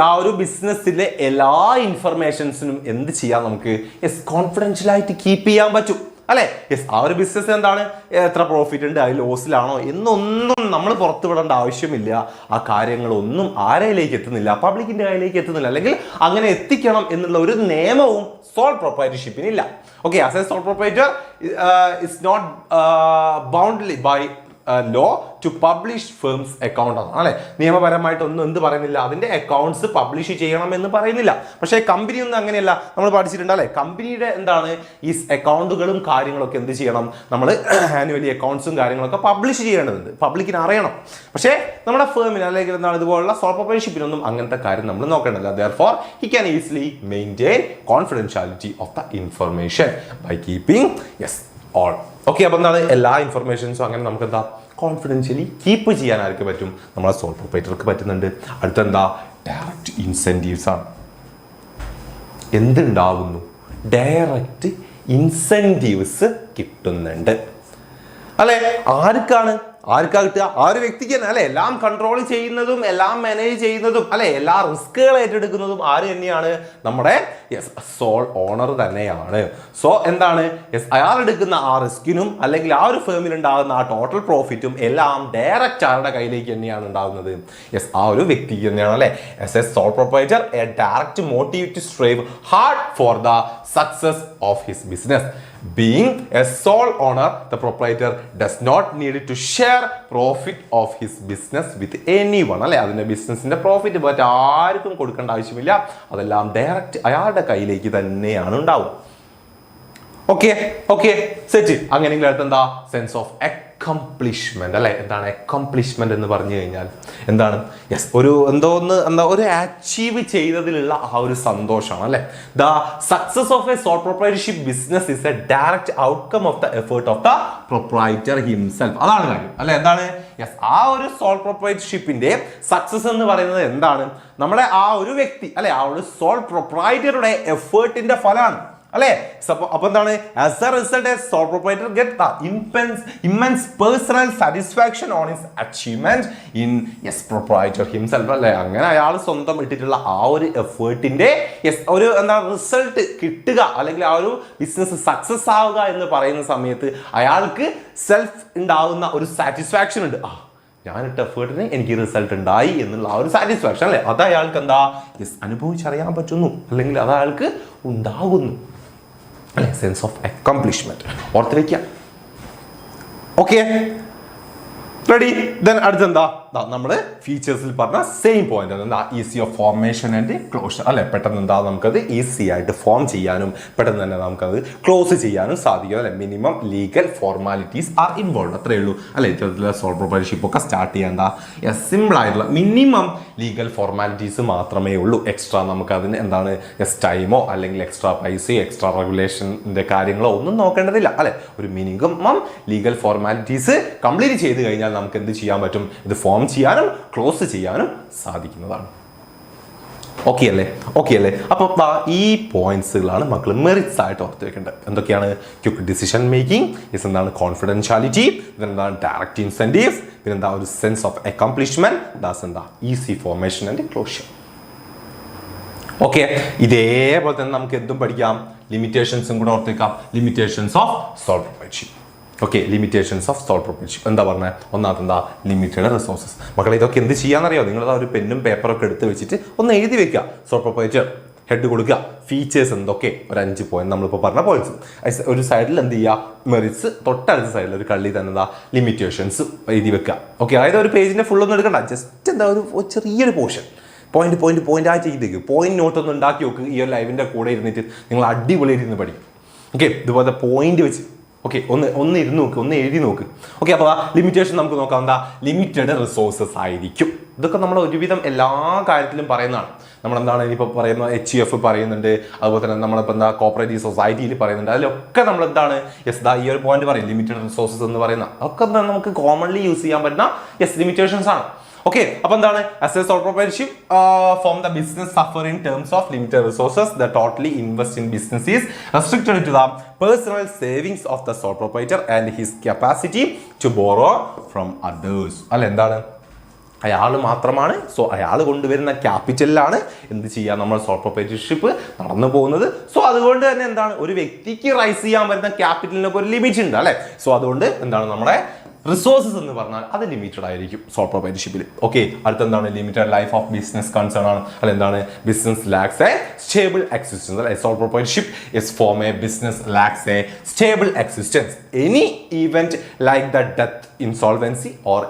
ആ ഒരു ബിസിനസ്സിലെ എല്ലാ ഇൻഫർമേഷൻസിനും എന്ത് ചെയ്യാം നമുക്ക്? യെസ്, കോൺഫിഡൻഷ്യലായിട്ട് കീപ്പ് ചെയ്യാൻ പറ്റും അല്ലെ. യെസ്, ആ ഒരു ബിസിനസ് എന്താണ്, എത്ര പ്രോഫിറ്റ് ഉണ്ട്, അത് ലോസിലാണോ എന്നൊന്നും നമ്മൾ പുറത്തു വിടേണ്ട ആവശ്യമില്ല. ആ കാര്യങ്ങളൊന്നും ആരയിലേക്ക് എത്തുന്നില്ല, പബ്ലിക്കിന്റെ കയ്യിലേക്ക് എത്തുന്നില്ല, അല്ലെങ്കിൽ അങ്ങനെ എത്തിക്കണം എന്നുള്ള ഒരു നിയമവും സോൾ പ്രൊപ്പറേറ്റർഷിപ്പിനില്ല. Okay, as a sole proprietor is not boundly by law to publish firms account അല്ലെ. നിയമപരമായിട്ടൊന്നും എന്ത് പറയുന്നില്ല, അതിന്റെ അക്കൗണ്ട്സ് പബ്ലിഷ് ചെയ്യണം എന്ന് പറയുന്നില്ല. പക്ഷേ കമ്പനി ഒന്നും അങ്ങനെയല്ല. നമ്മൾ പഠിച്ചിട്ടുണ്ട് അല്ലെ, കമ്പനിയുടെ എന്താണ് ഈ അക്കൗണ്ടുകളും കാര്യങ്ങളൊക്കെ എന്ത് ചെയ്യണം, നമ്മൾ ആനുവലി അക്കൗണ്ട്സും കാര്യങ്ങളൊക്കെ പബ്ലിഷ് ചെയ്യേണ്ടതുണ്ട്, പബ്ലിക്കിന് അറിയണം. പക്ഷേ നമ്മുടെ ഫേമിന് അല്ലെങ്കിൽ എന്താണ് ഇതുപോലുള്ള സോൾ പ്രൊപ്പറേറ്റർഷിപ്പിനൊന്നും അങ്ങനത്തെ കാര്യം നമ്മൾ നോക്കേണ്ടതില്ല. Therefore, he can easily maintain confidentiality of the information by keeping all. Okay, അപ്പൊ എന്താണ് എല്ലാ ഇൻഫർമേഷൻസും അങ്ങനെ നമുക്ക് എന്താ കോൺഫിഡൻഷ്യലി കീപ്പ് ചെയ്യാൻ ആർക്ക് പറ്റും? നമ്മളെ സോൾ പ്രൊപ്പറേറ്റർക്ക് പറ്റുന്നുണ്ട്. അടുത്തെന്താ? ഡയറക്റ്റ് ഇൻസെന്റീവ്സ് ആണ്. എന്തുണ്ടാവുന്നു? ഡയറക്റ്റ് ഇൻസെന്റീവ്സ് കിട്ടുന്നുണ്ട് അല്ലെ. ആർക്കാ കിട്ടുക? ആ ഒരു വ്യക്തിക്ക് തന്നെ അല്ലെ. എല്ലാം കൺട്രോൾ ചെയ്യുന്നതും എല്ലാം മാനേജ് ചെയ്യുന്നതും അല്ലെ, എല്ലാ റിസ്കുകൾ ഏറ്റെടുക്കുന്നതും ആര് തന്നെയാണ്? നമ്മുടെ സോൾ ഓണർ തന്നെയാണ്. സോ എന്താണ്? അയാൾ എടുക്കുന്ന ആ റിസ്കിനും അല്ലെങ്കിൽ ആ ഒരു ഫേമിൽ ഉണ്ടാകുന്ന ആ ടോട്ടൽ പ്രോഫിറ്റും എല്ലാം ഡയറക്റ്റ് ആരുടെ കയ്യിലേക്ക് തന്നെയാണ് ഉണ്ടാകുന്നത്? ആ ഒരു വ്യക്തിക്ക് തന്നെയാണ് അല്ലെ. As a sole proprietor a direct motive to strive hard for the success of his business. Being a sole owner, the proprietor does not need to share profit of his business with anyone. അല്ലെ, അതിന്റെ ബിസിനസിന്റെ പ്രോഫിറ്റ് മറ്റ് ആർക്കും കൊടുക്കേണ്ട ആവശ്യമില്ല. അതെല്ലാം ഡയറക്റ്റ് അയാളുടെ കയ്യിലേക്ക് തന്നെയാണ് ഉണ്ടാവുക. Okay set. അങ്ങനെയെങ്കിൽ അടുത്ത് എന്താ? സെൻസ് ഓഫ് അക്കംപ്ലിഷ്മെന്റ് അല്ലെ. എന്താണ് അക്കംപ്ലിഷ്മെന്റ് എന്ന് പറഞ്ഞു കഴിഞ്ഞാൽ? എന്താണ്? ഒരു അച്ചീവ് ചെയ്തതിലുള്ള ആ ഒരു സന്തോഷമാണ് അല്ലെ. The success of a soul proprietorship business is A direct outcome of the effort of the proprietor himself. അതാണ് കാര്യം അല്ലെ. എന്താണ്? ആ ഒരു സോൾ പ്രൊപ്പറേറ്റർഷിപ്പിന്റെ സക്സസ് എന്ന് പറയുന്നത് എന്താണ്? നമ്മുടെ ആ ഒരു വ്യക്തി അല്ലെ, ആ ഒരു സോൾ പ്രൊപ്പറൈറ്ററുടെ എഫേർട്ടിന്റെ ഫലമാണ് അല്ലെ. അപ്പൊ എന്താണ്? As a result a sole proprietor get immense personal satisfaction on his achievement in proprietor himself അല്ലെ. അങ്ങനെ അയാൾ സ്വന്തം ഇട്ടിട്ടുള്ള ആ ഒരു എഫേർട്ടിന്റെ ഒരു റിസൾട്ട് കിട്ടുക അല്ലെങ്കിൽ ആ ഒരു ബിസിനസ് സക്സസ് ആവുക എന്ന് പറയുന്ന സമയത്ത് അയാൾക്ക് സെൽഫ് ഉണ്ടാവുന്ന ഒരു സാറ്റിസ്ഫാക്ഷൻ ഉണ്ട്. ഞാനിട്ട എഫേർട്ടിന് എനിക്ക് റിസൾട്ട് ഉണ്ടായി എന്നുള്ള ആ ഒരു സാറ്റിസ്ഫാക്ഷൻ അല്ലെ, അത് അയാൾക്ക് എന്താ അനുഭവിച്ചറിയാൻ പറ്റുന്നു അല്ലെങ്കിൽ അത് അയാൾക്ക് ഉണ്ടാകുന്നു അല്ലെ. സെൻസ് ഓഫ് അക്കംപ്ലിഷ്മെന്റ് ഓർത്ത് വെക്കാം. Okay, ready. ദെൻ അടുത്തെന്താ? നമ്മൾ ഫീച്ചേഴ്സിൽ പറഞ്ഞ സെയിം പോയിന്റ് എന്താ? Easy of formation and closure അല്ലെ. പെട്ടെന്ന് എന്താ നമുക്കത് ഈസി ആയിട്ട് ഫോം ചെയ്യാനും പെട്ടെന്ന് തന്നെ നമുക്കത് ക്ലോസ് ചെയ്യാനും സാധിക്കും അല്ലെ. Minimum legal formalities are involve, അത്രേ ഉള്ളൂ അല്ലെ. ഇത്തരത്തിലുള്ള സോൾ പ്രൊപ്പറേറ്റർഷിപ്പ് ഒക്കെ സ്റ്റാർട്ട് ചെയ്യേണ്ട സിമ്പിൾ ആയിട്ടുള്ള മിനിമം ലീഗൽ ഫോർമാലിറ്റീസ് മാത്രമേ ഉള്ളൂ. എക്സ്ട്രാ നമുക്ക് അതിന് എന്താണ് ടൈമോ അല്ലെങ്കിൽ എക്സ്ട്രാ പൈസയോ എക്സ്ട്രാ റെഗുലേഷൻ്റെ കാര്യങ്ങളോ ഒന്നും നോക്കേണ്ടതില്ല അല്ലെ. ഒരു മിനിമം ലീഗൽ ഫോർമാലിറ്റീസ് കംപ്ലീറ്റ് ചെയ്ത് കഴിഞ്ഞാൽ നമുക്ക് എന്ത് ചെയ്യാൻ പറ്റും? ഇത് ഫോം ചെയ്യാനും ക്ലോസ് ചെയ്യാനും സാധിക്കുന്നതാണ്. ഓക്കെ അല്ലേ. അപ്പൊ ഈ പോയിന്റ്സുകളാണ് മക്കൾ മെറിറ്റ്സ് ആയിട്ട് ഓർത്ത് വെക്കേണ്ടത്. എന്തൊക്കെയാണ്? ക്വിക്ക് ഡിസിഷൻ മേക്കിംഗ്, എന്താണ് കോൺഫിഡൻഷ്യാലിറ്റി, എന്താണ് ഡയറക്റ്റ് ഇൻസെന്റീവ്സ്, പിന്നെന്താ ഒരു സെൻസ് ഓഫ് അക്കംപ്ലിഷ്മെന്റ്, ദാസ് എന്താ easy formation and closure. Okay, ഇതേപോലെ തന്നെ നമുക്ക് എന്തും പഠിക്കാം. ലിമിറ്റേഷൻസും കൂടെ ഓർത്തേക്കാം. Limitations of sole proprietorship. Okay, limitations of sole proprietorship എന്താ പറഞ്ഞത്? ഒന്നാമത്തെ എന്താ? Limited resources. മക്കളെ ഇതൊക്കെ എന്ത് ചെയ്യാന്നറിയോ? നിങ്ങൾ ഒരു പെന്നും പേപ്പറൊക്കെ എടുത്ത് വെച്ചിട്ട് ഒന്ന് എഴുതി വെക്കുക. സോൾ പ്രൊപ്പറേറ്റർ ഹെഡ് കൊടുക്കുക, ഫീച്ചേഴ്സ് എന്തൊക്കെ ഒരു 5 പോയിന്റ് നമ്മളിപ്പോൾ പറഞ്ഞ പോയിന്റ്സ്. ഒരു സൈഡിൽ എന്ത് ചെയ്യുക, മെറിറ്റ്സ്, തൊട്ടടുത്ത സൈഡിൽ ഒരു കള്ളി തന്നെ എന്താ ലിമിറ്റേഷൻസ് എഴുതി വെക്കുക. ഓക്കെ, അതായത് ഒരു പേജിന്റെ ഫുള്ളൊന്നും എടുക്കണ്ട, ജസ്റ്റ് എന്താ ഒരു ചെറിയൊരു പോർഷൻ പോയിന്റ് ആയിട്ട് ചെയ്തേക്ക്. പോയിന്റ് നോട്ട് ഒന്ന് ഉണ്ടാക്കി നോക്ക്. ഈ ഒരു ലൈവിന്റെ കൂടെ ഇരുന്നിട്ട് നിങ്ങൾ അടിപൊളിയായിട്ട് ഇരുന്ന് പഠിക്കും. ഓക്കെ, ഇതുപോലെ പോയിന്റ് വെച്ച് ഓക്കെ ഒന്ന് ഇരുന്ന് നോക്ക്, ഒന്ന് എഴുതി നോക്ക്. ഓക്കെ, അപ്പോൾ ആ ലിമിറ്റേഷൻ നമുക്ക് നോക്കാം. എന്താ, ലിമിറ്റഡ് റിസോഴ്സസ് ആയിരിക്കും. ഇതൊക്കെ നമ്മൾ ഒരുവിധം എല്ലാ കാര്യത്തിലും പറയുന്നതാണ്. നമ്മളെന്താണ് ഇനിയിപ്പോൾ പറയുന്ന HUF പറയുന്നുണ്ട്, അതുപോലെ തന്നെ നമ്മളിപ്പോൾ എന്താ കോപ്പറേറ്റീവ് സൊസൈറ്റിയിൽ പറയുന്നുണ്ട്. അതിലൊക്കെ നമ്മളെന്താണ് ഈ ഒരു പോയിന്റ് പറയും, ലിമിറ്റഡ് റിസോഴ്സസ് എന്ന് പറയുന്ന ഒക്കെ എന്താണ് നമുക്ക് കോമൺലി യൂസ് ചെയ്യാൻ പറ്റുന്ന ലിമിറ്റേഷൻസ് ആണ്. ഓക്കെ, അപ്പോൾ എന്താണ് as a sole proprietorship from the business suffer in terms of limited resources, the totally invest in business is restricted to the personal savings of the sole proprietor and his capacity to borrow from others. അല്ല, എന്താണ് അയാൾ മാത്രമാണ്, സോ അയാൾ കൊണ്ടുവരുന്ന ക്യാപിറ്റലിലാണ് എന്ത് ചെയ്യുക, നമ്മൾ സോൾ പ്രൊപ്പറേറ്റർഷിപ്പ് നടന്നു പോകുന്നത്. സോ അതുകൊണ്ട് തന്നെ എന്താണ്, ഒരു വ്യക്തിക്ക് റൈസ് ചെയ്യാൻ പറ്റുന്ന ക്യാപിറ്റലിനൊക്കെ ഒരു ലിമിറ്റ് ഉണ്ട് അല്ലേ. സോ അതുകൊണ്ട് എന്താണ് നമ്മുടെ റിസോഴ്സസ് എന്ന് പറഞ്ഞാൽ അത് ലിമിറ്റഡ് ആയിരിക്കും സോൾ പ്രൊപ്പറേറ്റർഷിപ്പിൽ. ഓക്കെ, അടുത്തെന്താണ് limited life of business concern ആണ്. അല്ല, എന്താണ് business lacks a stable existence അല്ലെ. Sole proprietorship is form a business lacks a stable existence. Any event like the death, insolvency or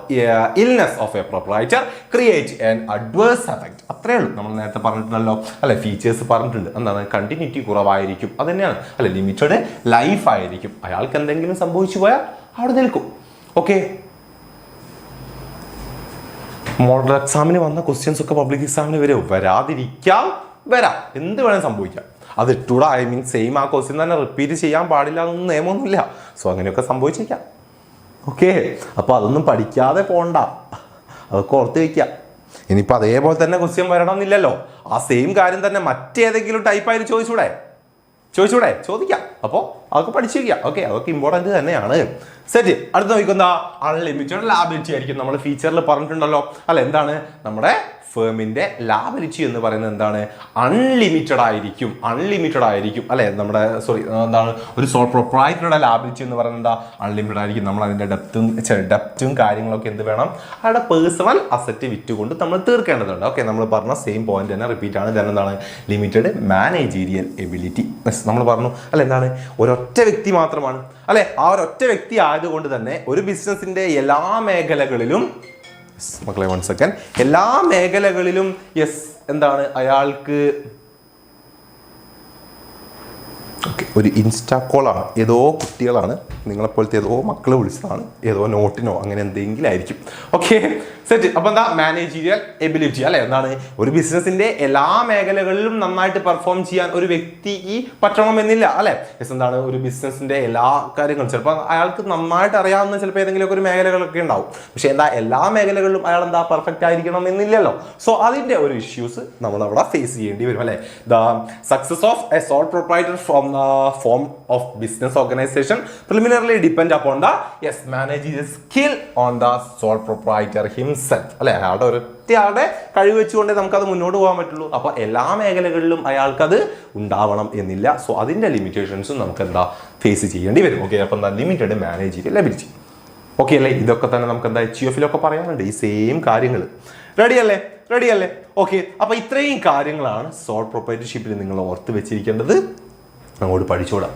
illness of a proprietor create an adverse effect. അത്രേ ഉള്ളൂ. നമ്മൾ നേരത്തെ പറഞ്ഞിട്ടുണ്ടല്ലോ അല്ലെ, ഫീച്ചേഴ്സ് പറഞ്ഞിട്ടുണ്ട്. എന്താണ്, കണ്ടിന്യൂറ്റി കുറവായിരിക്കും, അത് തന്നെയാണ് അല്ലെ. ലിമിറ്റഡ് ലൈഫ് ആയിരിക്കും. അയാൾക്ക് എന്തെങ്കിലും സംഭവിച്ചു പോയാൽ അവിടെ നിൽക്കും. ഓക്കെ, മോഡൽ എക്സാമിന് വന്ന ക്വസ്റ്റ്യൻസ് ഒക്കെ പബ്ലിക് എക്സാമിന് വരാതിരിക്കാം, വരാം, എന്ത് വേണേലും സംഭവിക്കാം. അത് ഇട്ടൂടെ, സെയിം ആ ക്വസ്റ്റ്യൻ തന്നെ റിപ്പീറ്റ് ചെയ്യാൻ പാടില്ല എന്നൊന്നും നിയമമൊന്നുമില്ല. സോ അങ്ങനെയൊക്കെ സംഭവിച്ചേക്കാം. ഓക്കെ, അപ്പോൾ അതൊന്നും പഠിക്കാതെ പോണ്ട, അതൊക്കെ ഓർത്ത് വയ്ക്കാം. ഇനിയിപ്പോൾ അതേപോലെ തന്നെ ക്വസ്റ്റ്യൻ വരണമെന്നില്ലല്ലോ. ആ സെയിം കാര്യം തന്നെ മറ്റേതെങ്കിലും ടൈപ്പായിട്ട് ചോദിക്കാം. അപ്പോൾ അതൊക്കെ പഠിച്ചു വയ്ക്കാം. ഓക്കെ, അതൊക്കെ ഇമ്പോർട്ടൻറ്റ് തന്നെയാണ്. സെറ്റ്. അടുത്ത നോക്കുന്ന അൺലിമിറ്റഡ് ലാബിലിറ്റി ആയിരിക്കും. നമ്മൾ ഫീച്ചറിൽ പറഞ്ഞിട്ടുണ്ടല്ലോ അല്ല, എന്താണ് നമ്മുടെ ഫേമിന്റെ ലാബിലിറ്റി എന്ന് പറയുന്നത് എന്താണ്, അൺലിമിറ്റഡ് ആയിരിക്കും അല്ലെ. നമ്മുടെ എന്താണ് ഒരു സോൾ പ്രൊപ്രൈറ്ററുടെ ലാബിലിറ്റി എന്ന് പറയുന്നത് എന്താ, അൺലിമിറ്റഡ് ആയിരിക്കും. നമ്മൾ അതിന്റെ ഡെപ്റ്റും കാര്യങ്ങളൊക്കെ എന്ത് വേണം, അയാളുടെ പേഴ്സണൽ അസറ്റ് വിറ്റുകൊണ്ട് നമ്മൾ തീർക്കേണ്ടതുണ്ട്. ഓക്കെ, നമ്മൾ പറഞ്ഞ സെയിം പോയിന്റ് തന്നെ റിപ്പീറ്റ് ആണ്. ഇതാണ് എന്താണ് ലിമിറ്റഡ് മാനേജീരിയൽ എബിലിറ്റി. നമ്മൾ പറഞ്ഞു അല്ല, എന്താണ് ഒരൊറ്റ വ്യക്തി മാത്രമാണ് അല്ലെ. ആ ഒരൊറ്റ വ്യക്തി ആയതുകൊണ്ട് തന്നെ ഒരു ബിസിനസിന്റെ എല്ലാ മേഖലകളിലും മക്കളെ 1 സെക്കൻഡ്, എല്ലാ മേഖലകളിലും എന്താണ് അയാൾക്ക് ഒരു ഇൻസ്റ്റാ കോളാണ്, ഏതോ കുട്ടികളാണ് നിങ്ങളെപ്പോലത്തെ ഏതോ മക്കൾ വിളിച്ചതാണ്, ഏതോ നോട്ടിനോ അങ്ങനെ എന്തെങ്കിലും ആയിരിക്കും. Okay, set. അപ്പോൾ എന്താ മാനേജീരിയൽ എബിലിറ്റി അല്ലെ. എന്താണ് ഒരു ബിസിനസിന്റെ എല്ലാ മേഖലകളിലും നന്നായിട്ട് പെർഫോം ചെയ്യാൻ ഒരു വ്യക്തി പറ്റണമെന്നില്ല അല്ലെ. എന്താണ് ഒരു ബിസിനസിന്റെ എല്ലാ കാര്യങ്ങളും ചിലപ്പോൾ അയാൾക്ക് നന്നായിട്ട് അറിയാവുന്ന ചിലപ്പോൾ ഏതെങ്കിലും ഒരു മേഖലകളൊക്കെ ഉണ്ടാവും. പക്ഷെ എന്താ എല്ലാ മേഖലകളിലും അയാൾ എന്താ പെർഫെക്റ്റ് ആയിരിക്കണം എന്നില്ലല്ലോ. സോ അതിന്റെ ഒരു ഇഷ്യൂസ് നമ്മൾ അവിടെ ഫേസ് ചെയ്യേണ്ടി വരും അല്ലെ. The success of a sole proprietor from the form of business organization preliminarily depend upon the managerial skill on the sole proprietor himself അല്ലെ. അയാളുടെ കഴിവ് വെച്ചുകൊണ്ട് നമുക്കത് മുന്നോട്ട് പോകാൻ പറ്റുള്ളൂ. അപ്പോൾ എല്ലാ മേഖലകളിലും അയാൾക്കത് ഉണ്ടാവണം എന്നില്ല. സോ അതിന്റെ ലിമിറ്റേഷൻസും നമുക്ക് എന്താ ഫേസ് ചെയ്യേണ്ടി വരും. ഓക്കെ, അപ്പോൾ എന്താ ലിമിറ്റഡ് മാനേജീരിയൽ എബിലിറ്റി. ഓക്കെ അല്ലേ, ഇതൊക്കെ തന്നെ നമുക്ക് എന്താ HUF പറയാനുണ്ട്, ഈ സെയിം കാര്യങ്ങൾ. റെഡി അല്ലേ? ഓക്കെ, അപ്പോൾ ഇത്രയും കാര്യങ്ങളാണ് സോൾ പ്രൊപ്രൈറ്റർഷിപ്പിൽ നിങ്ങൾ ഓർത്ത് വെച്ചിരിക്കേണ്ടത്. അങ്ങോട്ട് പഠിച്ചോടാം.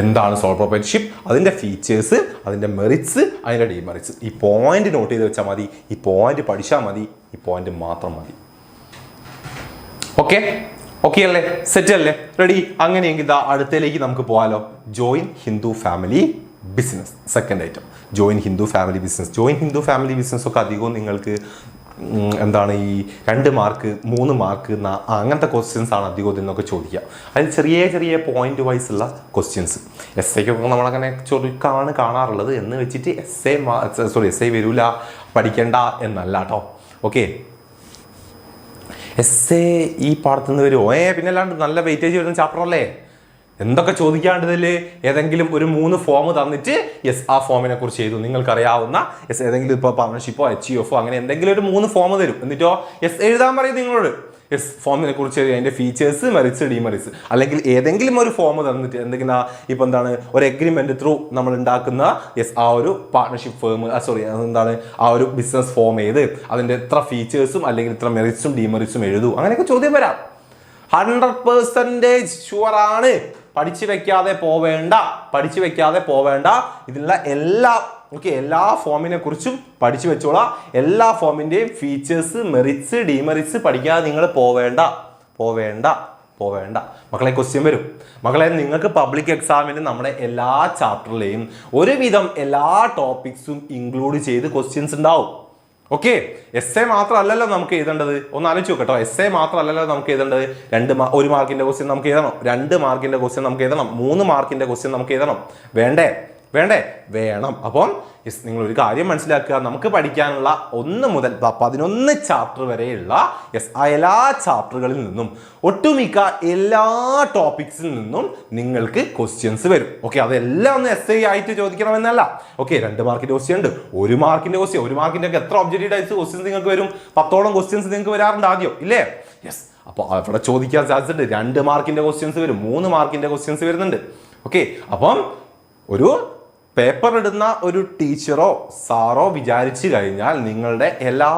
എന്താണ് സോൾ പ്രൊപ്രൈറ്റർഷിപ്പ്, അതിൻ്റെ ഫീച്ചേഴ്സ്, അതിൻ്റെ മെറിറ്റ്സ്, അതിൻ്റെ ഡിമെറിറ്റ്സ്. ഈ പോയിന്റ് നോട്ട് ചെയ്ത് വെച്ചാൽ മതി, ഈ പോയിന്റ് പഠിച്ചാൽ മതി, ഈ പോയിന്റ് മാത്രം മതി. ഓക്കെ അല്ലേ, സെറ്റ് അല്ലേ, റെഡി? അങ്ങനെയെങ്കിൽ അടുത്തയിലേക്ക് നമുക്ക് പോകാലോ. Join Hindu family business. Second item, join Hindu family business ഒക്കെ അധികവും നിങ്ങൾക്ക് എന്താണ് ഈ 2 മാർക്ക് 3 മാർക്ക് അങ്ങനത്തെ ക്വസ്റ്റ്യൻസ് ആണ് അധികം ഇതിൽ ചോദിക്കുക. അതിൽ ചെറിയ പോയിന്റ് വൈസ് ഉള്ള ക്വസ്റ്റ്യൻസ്. എസ്സേക്കൊക്കെ നമ്മളങ്ങനെ കാണാറുള്ളത് എന്ന് വെച്ചിട്ട് എസ് ഐ വരൂല പഠിക്കേണ്ട എന്നല്ല കേട്ടോ. ഓക്കെ, എസ് എ ഈ പാടത്തുനിന്ന് വരുമോ? പിന്നെ അല്ലാണ്ട് നല്ല വെയിറ്റേജ് വരുന്ന ചാപ്റ്റർ അല്ലേ. എന്തൊക്കെ ചോദിക്കാണ്ടതിൽ ഏതെങ്കിലും ഒരു 3 ഫോം തന്നിട്ട് ആ ഫോമിനെ കുറിച്ച് ചെയ്തു നിങ്ങൾക്കറിയാവുന്ന ഏതെങ്കിലും ഇപ്പോൾ പാർട്ണർഷിപ്പോ HUF അങ്ങനെ എന്തെങ്കിലും ഒരു 3 ഫോം തരും. എന്നിട്ടോ എഴുതാൻ പറയും നിങ്ങളോട്. ഫോമിനെ കുറിച്ച് അതിൻ്റെ ഫീച്ചേഴ്സ്, മെറിറ്റ്സ്, ഡിമെറിറ്റ്സ്. അല്ലെങ്കിൽ ഏതെങ്കിലും ഒരു ഫോം തന്നിട്ട് എന്തെങ്കിലും ഇപ്പോൾ എന്താണ് ഒരു എഗ്രിമെന്റ് ത്രൂ നമ്മൾ ഉണ്ടാക്കുന്ന ആ ഒരു പാർട്ണർഷിപ്പ് ഫേം എന്താണ് ആ ഒരു ബിസിനസ് ഫോം അതിൻ്റെ എത്ര ഫീച്ചേഴ്സും അല്ലെങ്കിൽ ഇത്ര മെറിറ്റ്സും ഡിമെറിറ്റ്സും എഴുതൂ. അങ്ങനെയൊക്കെ ചോദ്യം വരാം. 100% ഷുവറാണ്. പഠിച്ചു വെക്കാതെ പോവേണ്ട. ഇതിലുള്ള എല്ലാ ഫോമിനെ കുറിച്ചും പഠിച്ചു വെച്ചോളാം. എല്ലാ ഫോമിന്റെയും ഫീച്ചേഴ്സ്, മെറിറ്റ്സ്, ഡിമെറിറ്റ്സ് പഠിക്കാതെ നിങ്ങൾ പോവേണ്ട. മക്കളെ ക്വസ്റ്റ്യൻ വരും. മക്കളെ നിങ്ങൾക്ക് പബ്ലിക് എക്സാമിന് നമ്മുടെ എല്ലാ ചാപ്റ്ററിലെയും ഒരുവിധം എല്ലാ ടോപ്പിക്സും ഇൻക്ലൂഡ് ചെയ്ത് ക്വസ്റ്റ്യൻസ് ഉണ്ടാവും. ഓക്കെ, എസ് എ മാത്രമല്ലല്ലോ നമുക്ക് എഴുതേണ്ടത്. ഒന്ന് ആലോചിച്ച് നോക്കട്ടോ. എസ് എ മാത്രമല്ലല്ലോ നമുക്ക് എഴുതേണ്ടത്. 1 മാർക്കിന്റെ ക്വസ്റ്റ്യൻ നമുക്ക് എഴുതണം, 2 മാർക്കിന്റെ ക്വസ്റ്റ്യൻ നമുക്ക് എഴുതണം, 3 മാർക്കിന്റെ ക്വസ്റ്റ്യൻ നമുക്ക് എഴുതണം. വേണം. അപ്പം നിങ്ങൾ ഒരു കാര്യം മനസ്സിലാക്കുക, നമുക്ക് പഠിക്കാനുള്ള 1 മുതൽ 11 ചാപ്റ്റർ വരെയുള്ള എല്ലാ ചാപ്റ്ററുകളിൽ നിന്നും ഒട്ടുമിക്ക എല്ലാ ടോപ്പിക്സിൽ നിന്നും നിങ്ങൾക്ക് ക്വസ്റ്റ്യൻസ് വരും. ഓക്കെ, അതെല്ലാം ഒന്ന് എസ് ഐ ആയിട്ട് ചോദിക്കണമെന്നല്ല. ഓക്കെ, 2 മാർക്കിന്റെ ക്വസ്റ്റ്യൻ ഉണ്ട്, 1 മാർക്കിന്റെ ക്വസ്റ്റ്യൻ. 1 മാർക്കിന്റെ ഒക്കെ എത്ര ഒബ്ജക്റ്റീവ് ടൈപ്സ് ക്വസ്റ്റ്യൻസ് നിങ്ങൾക്ക് വരും? 10ഓളം ക്വസ്റ്റ്യൻസ് നിങ്ങൾക്ക് വരാറുണ്ട് ആദ്യം, ഇല്ലേ? അപ്പോൾ അവിടെ ചോദിക്കാൻ സാധ്യത ഉണ്ട്. 2 മാർക്കിന്റെ ക്വസ്റ്റ്യൻസ് വരും, 3 മാർക്കിന്റെ ക്വസ്റ്റ്യൻസ് വരുന്നുണ്ട്. ഓക്കെ, അപ്പം ഒരു പേപ്പർ ഇടുന്ന ഒരു ടീച്ചറോ സാറോ വിചാരിച്ചു കഴിഞ്ഞാൽ നിങ്ങളുടെ എല്ലാ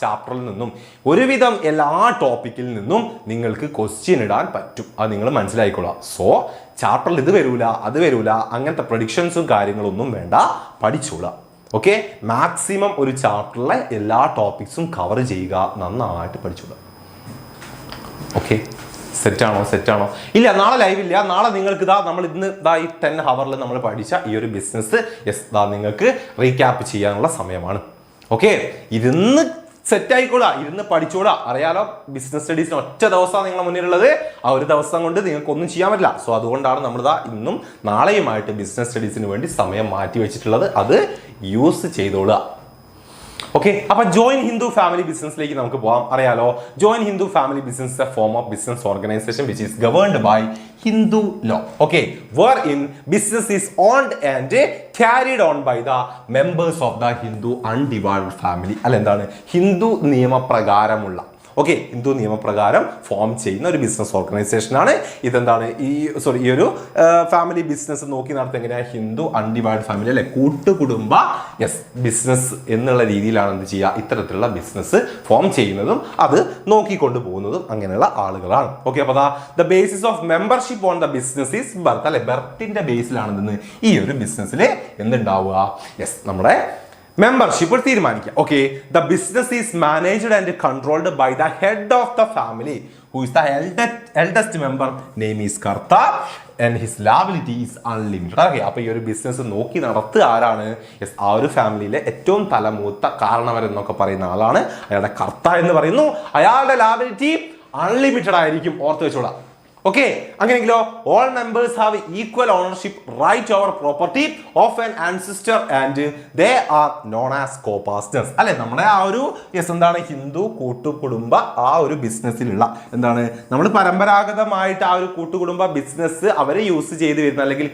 ചാപ്റ്ററിൽ നിന്നും ഒരുവിധം എല്ലാ ടോപ്പിക്കിൽ നിന്നും നിങ്ങൾക്ക് ക്വസ്റ്റ്യൻ ഇടാൻ പറ്റും. അത് നിങ്ങൾ മനസ്സിലായിക്കൊള്ളാം. സോ ചാപ്റ്ററിൽ ഇത് വരൂല, അത് വരൂല, അങ്ങനത്തെ പ്രഡിക്ഷൻസും കാര്യങ്ങളൊന്നും വേണ്ട, പഠിച്ചോളാം. ഓക്കെ, മാക്സിമം ഒരു ചാപ്റ്ററിലെ എല്ലാ ടോപ്പിക്സും കവർ ചെയ്യുക, നന്നായിട്ട് പഠിച്ചോളാം. ഓക്കെ, സെറ്റാണോ? ഇല്ല, നാളെ ലൈവ് ഇല്ല. നാളെ നിങ്ങൾക്ക് നമ്മൾ ഇന്ന് ഈ 10 ഹവറിൽ നമ്മൾ പഠിച്ച ഈ ഒരു ബിസിനസ് നിങ്ങൾക്ക് റീക്യാപ്പ് ചെയ്യാനുള്ള സമയമാണ്. ഓക്കെ, ഇരുന്ന് സെറ്റ് ആയിക്കോളാം, ഇരുന്ന് പഠിച്ചോളാം. അറിയാലോ, ബിസിനസ് സ്റ്റഡീസിന് ഒറ്റ ദിവസമാണ് നിങ്ങളുടെ മുന്നിലുള്ളത്. ആ ഒരു ദിവസം കൊണ്ട് നിങ്ങൾക്ക് ഒന്നും ചെയ്യാൻ പറ്റില്ല. സോ അതുകൊണ്ടാണ് നമ്മൾ ഇന്നും നാളെയുമായിട്ട് ബിസിനസ് സ്റ്റഡീസിന് വേണ്ടി സമയം മാറ്റി വെച്ചിട്ടുള്ളത്. അത് യൂസ് ചെയ്തോളുക. ഓക്കെ, അപ്പൊ ജോയിൻ ഹിന്ദു ഫാമിലി ബിസിനസ്സിലേക്ക് നമുക്ക് പോകാം. അറിയാലോ, join Hindu family business a form of business organisation which is governed by Hindu law. Okay, wherein business is owned and carried on by the members of the Hindu undivided family. അല്ല, എന്താണ്? ഹിന്ദു നിയമപ്രകാരമുള്ള, ഓക്കെ, ഹിന്ദു നിയമപ്രകാരം ഫോം ചെയ്യുന്ന ഒരു ബിസിനസ് ഓർഗനൈസേഷൻ ആണ്. ഇതെന്താണ്? ഈ ഒരു ഫാമിലി ബിസിനസ് നോക്കി നടത്തുക എങ്ങനെയാ? ഹിന്ദു അൺഡിവൈഡ് ഫാമിലി, അല്ലെ, കൂട്ടുകുടുംബ ബിസിനസ് എന്നുള്ള രീതിയിലാണ് എന്ത് ചെയ്യുക? ഇത്തരത്തിലുള്ള ബിസിനസ് ഫോം ചെയ്യുന്നതും അത് നോക്കിക്കൊണ്ടു പോകുന്നതും അങ്ങനെയുള്ള ആളുകളാണ്. ഓക്കെ, അപ്പോൾ the basis of membership on the business is birth, അല്ലെ, ബർത്തിന്റെ ബേസിലാണ് ഈ ഒരു ബിസിനസ്സിൽ എന്തുണ്ടാവുക? നമ്മുടെ മെമ്പർഷിപ്പ് തീരുമാനിക്കുക. Okay, the business is managed and controlled by the head of the family who is the eldest member. Name is Karta and his liability is unlimited. Okay, അപ്പോൾ ഈ ഒരു ബിസിനസ് നോക്കി നടത്തുക ആരാണ്? ആ ഒരു ഫാമിലിയിലെ ഏറ്റവും തലമൂത്ത കാരണവരെന്നൊക്കെ പറയുന്ന ആളാണ്. അയാളുടെ കർത്ത എന്ന് പറയുന്നു. അയാളുടെ ലയബിലിറ്റി അൺലിമിറ്റഡ് ആയിരിക്കും. ഓർത്ത് വെച്ചോളാം. ഓക്കെ, അങ്ങനെയെങ്കിലോ all members have equal ownership right over property of an ancestor and they are known as coparceners. അല്ലെ, നമ്മുടെ ആ ഒരു എന്താണ്? ഹിന്ദു കൂട്ടുകുടുംബ ആ ഒരു ബിസിനസ്സിലുള്ള എന്താണ്? നമ്മൾ പരമ്പരാഗതമായിട്ട് ആ ഒരു കൂട്ടുകുടുംബ ബിസിനസ് അവരെ യൂസ് ചെയ്ത് വരുന്ന, അല്ലെങ്കിൽ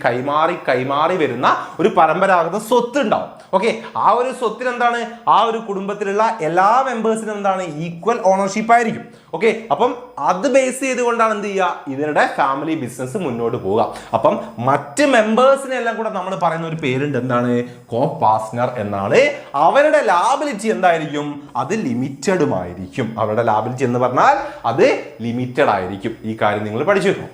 കൈമാറി വരുന്ന ഒരു പരമ്പരാഗത സ്വത്ത് ഉണ്ടാവും. ഓക്കെ, ആ ഒരു സ്വത്തിന് എന്താണ്? ആ ഒരു കുടുംബത്തിലുള്ള എല്ലാ മെമ്പേഴ്സിനും എന്താണ്? ഈക്വൽ ഓണർഷിപ്പ് ആയിരിക്കും. ഓക്കെ, അപ്പം അത് ബേസ് ചെയ്തുകൊണ്ടാണ് എന്ത് ചെയ്യുക? ഇതിന്റെ ഫാമിലി ബിസിനസ് മുന്നോട്ട് പോവുക. അപ്പം മറ്റ് മെമ്പേഴ്സിനെ എല്ലാം കൂടെ നമ്മൾ പറയുന്ന ഒരു പേരുണ്ട്. എന്താണ്? കോ പാർട്ട്ണർ എന്നാണ്. അവരുടെ ലാബിലിറ്റി എന്തായിരിക്കും? അത് ലിമിറ്റഡുമായിരിക്കും. അവരുടെ ലാബിലിറ്റി എന്ന് പറഞ്ഞാൽ അത് ലിമിറ്റഡ് ആയിരിക്കും. ഈ കാര്യം നിങ്ങൾ പഠിച്ചു വെക്കും.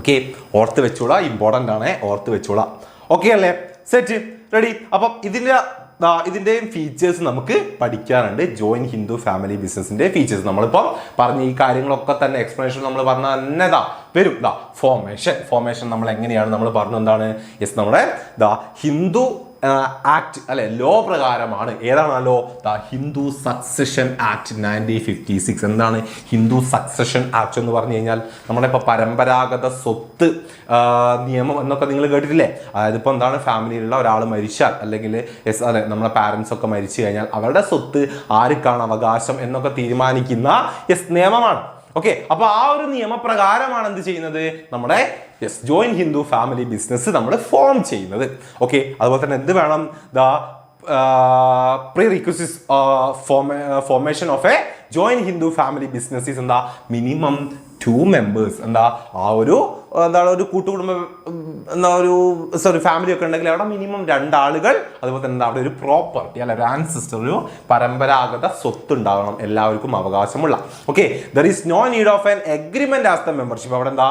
ഓക്കെ, ഓർത്ത് വെച്ചോളാം, ഇമ്പോർട്ടൻ്റ് ആണ്, ഓർത്ത് വെച്ചോളാം. ഓക്കെ അല്ലേ? Set, ready? അപ്പം ഇതിൻ്റെയും ഫീച്ചേഴ്സ് നമുക്ക് പഠിക്കാറുണ്ട്. ജോയിൻ ഹിന്ദു ഫാമിലി ബിസിനസിന്റെ ഫീച്ചേഴ്സ് നമ്മളിപ്പം പറഞ്ഞ ഈ കാര്യങ്ങളൊക്കെ തന്നെ എക്സ്പ്ലനേഷൻ നമ്മൾ പറഞ്ഞ തന്നെ വരും. ഫോർമേഷൻ നമ്മൾ എങ്ങനെയാണ് നമ്മൾ പറഞ്ഞു. എന്താണ്? നമ്മുടെ ഹിന്ദു ആക്ട്, അല്ലെ, ലോ പ്രകാരമാണ്. ഏതാണ് ആ ലോ? Hindu succession act 1956. എന്താണ് ഹിന്ദു സക്സഷൻ ആക്ട് എന്ന് പറഞ്ഞു കഴിഞ്ഞാൽ? നമ്മുടെ ഇപ്പൊ പരമ്പരാഗത സ്വത്ത് നിയമം എന്നൊക്കെ നിങ്ങൾ കേട്ടിട്ടില്ലേ? അതായത് ഇപ്പൊ എന്താണ്? ഫാമിലിയിലുള്ള ഒരാൾ മരിച്ചാൽ, അല്ലെങ്കിൽ അതെ, നമ്മളെ പാരന്റ്സ് ഒക്കെ മരിച്ചു കഴിഞ്ഞാൽ അവരുടെ സ്വത്ത് ആർക്കാണ് അവകാശം എന്നൊക്കെ തീരുമാനിക്കുന്ന നിയമമാണ്. ഓക്കെ, അപ്പൊ ആ ഒരു നിയമപ്രകാരമാണ് എന്ത് ചെയ്യുന്നത്? നമ്മുടെ ജോയിൻ ഹിന്ദു ഫാമിലി ബിസിനസ് നമ്മൾ ഫോം ചെയ്യുന്നത്. ഓക്കെ, അതുപോലെ തന്നെ എന്ത് വേണം? Prerequisites formation of a join Hindu family business എന്താ? Minimum 2 members. എന്താ? ആ ഒരു എന്താണ് ഒരു കൂട്ടുകുടുംബം എന്താ ഒരു ഫാമിലി ഒക്കെ ഉണ്ടെങ്കിൽ അവിടെ മിനിമം 2 ആളുകൾ, അതുപോലെ തന്നെ അവിടെ ഒരു പ്രോപ്പർട്ടി അല്ല ഒരു ആൻസിസ്റ്റർ, ഒരു പരമ്പരാഗത സ്വത്ത് ഉണ്ടാവണം, എല്ലാവർക്കും അവകാശമുള്ള. Okay, there is no need of an agreement as the membership. അവിടെ എന്താ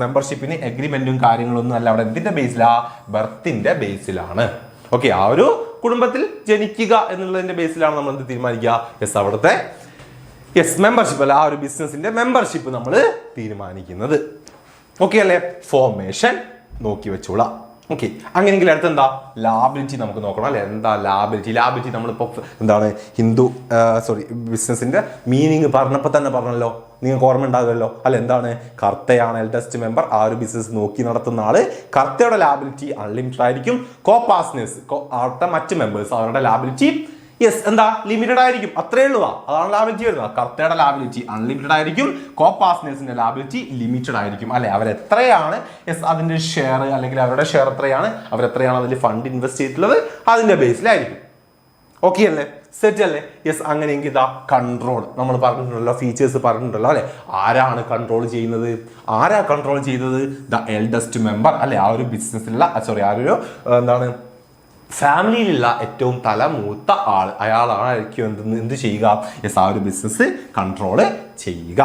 മെമ്പർഷിപ്പിന് എഗ്രിമെന്റും കാര്യങ്ങളൊന്നും അല്ല, അവിടെ എന്തിന്റെ ബേസിലാ, ബർത്തിന്റെ ബേസിലാണ്. ഓക്കെ, ആ ഒരു കുടുംബത്തിൽ ജനിക്കുക എന്നുള്ളതിന്റെ ബേസിലാണ് നമ്മൾ എന്ത് തീരുമാനിക്കുക, അവിടുത്തെ മെമ്പർഷിപ്പ് അല്ല ആ ഒരു ബിസിനസിന്റെ മെമ്പർഷിപ്പ് നമ്മൾ തീരുമാനിക്കുന്നത്. ഓക്കെ അല്ലേ, ഫോർമേഷൻ നോക്കി വെച്ചോളാം. ഓക്കെ, അങ്ങനെയെങ്കിൽ അടുത്ത് എന്താ, ലാബിലിറ്റി നമുക്ക് നോക്കണം അല്ലെ. എന്താ ലാബിലിറ്റി നമ്മളിപ്പോൾ എന്താണ് ബിസിനസിന്റെ മീനിങ് പറഞ്ഞപ്പോൾ തന്നെ പറഞ്ഞല്ലോ, നിങ്ങൾക്ക് ഓർമ്മ ഉണ്ടാകുമല്ലോ അല്ല. എന്താണ്, കർത്തയാണ് എൽഡസ്റ്റ് മെമ്പർ, ആ ഒരു ബിസിനസ് നോക്കി നടത്തുന്ന ആള്. കർത്തയുടെ ലാബിലിറ്റി അൺലിമിറ്റഡ് ആയിരിക്കും. കോപാർട്ട്നേഴ്സ് അവിടുത്തെ മറ്റ് മെമ്പേഴ്സ് അവരുടെ ലാബിലിറ്റി എന്താ, ലിമിറ്റഡ് ആയിരിക്കും. അത്രേ ഉള്ളൂ, അതാണ് ലാബിലിറ്റി വരുന്നത്. കർത്തയുടെ ലാബിലിറ്റി അൺലിമിറ്റഡ് ആയിരിക്കും, കോപാർട്ട്നേഴ്സിന്റെ ലാബിലിറ്റി ലിമിറ്റഡ് ആയിരിക്കും അല്ലെ. അവരെത്രയാണ് അതിന്റെ ഷെയർ അല്ലെങ്കിൽ അവരുടെ ഷെയർ എത്രയാണ്, അവരെത്രയാണ് അതിൽ ഫണ്ട് ഇൻവെസ്റ്റ് ചെയ്തിട്ടുള്ളത്, അതിന്റെ ബേസിലായിരിക്കും. ഓക്കെ അല്ലേ, സെറ്റ് അല്ലേ. അങ്ങനെയെങ്കിൽ ഇതാ കൺട്രോൾ നമ്മൾ പറഞ്ഞിട്ടുണ്ടല്ലോ, ഫീച്ചേഴ്സ് പറഞ്ഞിട്ടുണ്ടല്ലോ അല്ലെ. ആരാണ് കൺട്രോൾ ചെയ്യുന്നത്, കൺട്രോൾ ചെയ്തത്, ദ എൽഡസ്റ്റ് മെമ്പർ അല്ലെ. ആ ഒരു ബിസിനസ്സിലുള്ള ആ ഒരു എന്താണ് ഫാമിലിയിലുള്ള ഏറ്റവും തലമൂത്ത ആൾ, അയാളായിരിക്കും എന്ത് ചെയ്യുക, ആ ഒരു ബിസിനസ് കൺട്രോൾ ചെയ്യുക.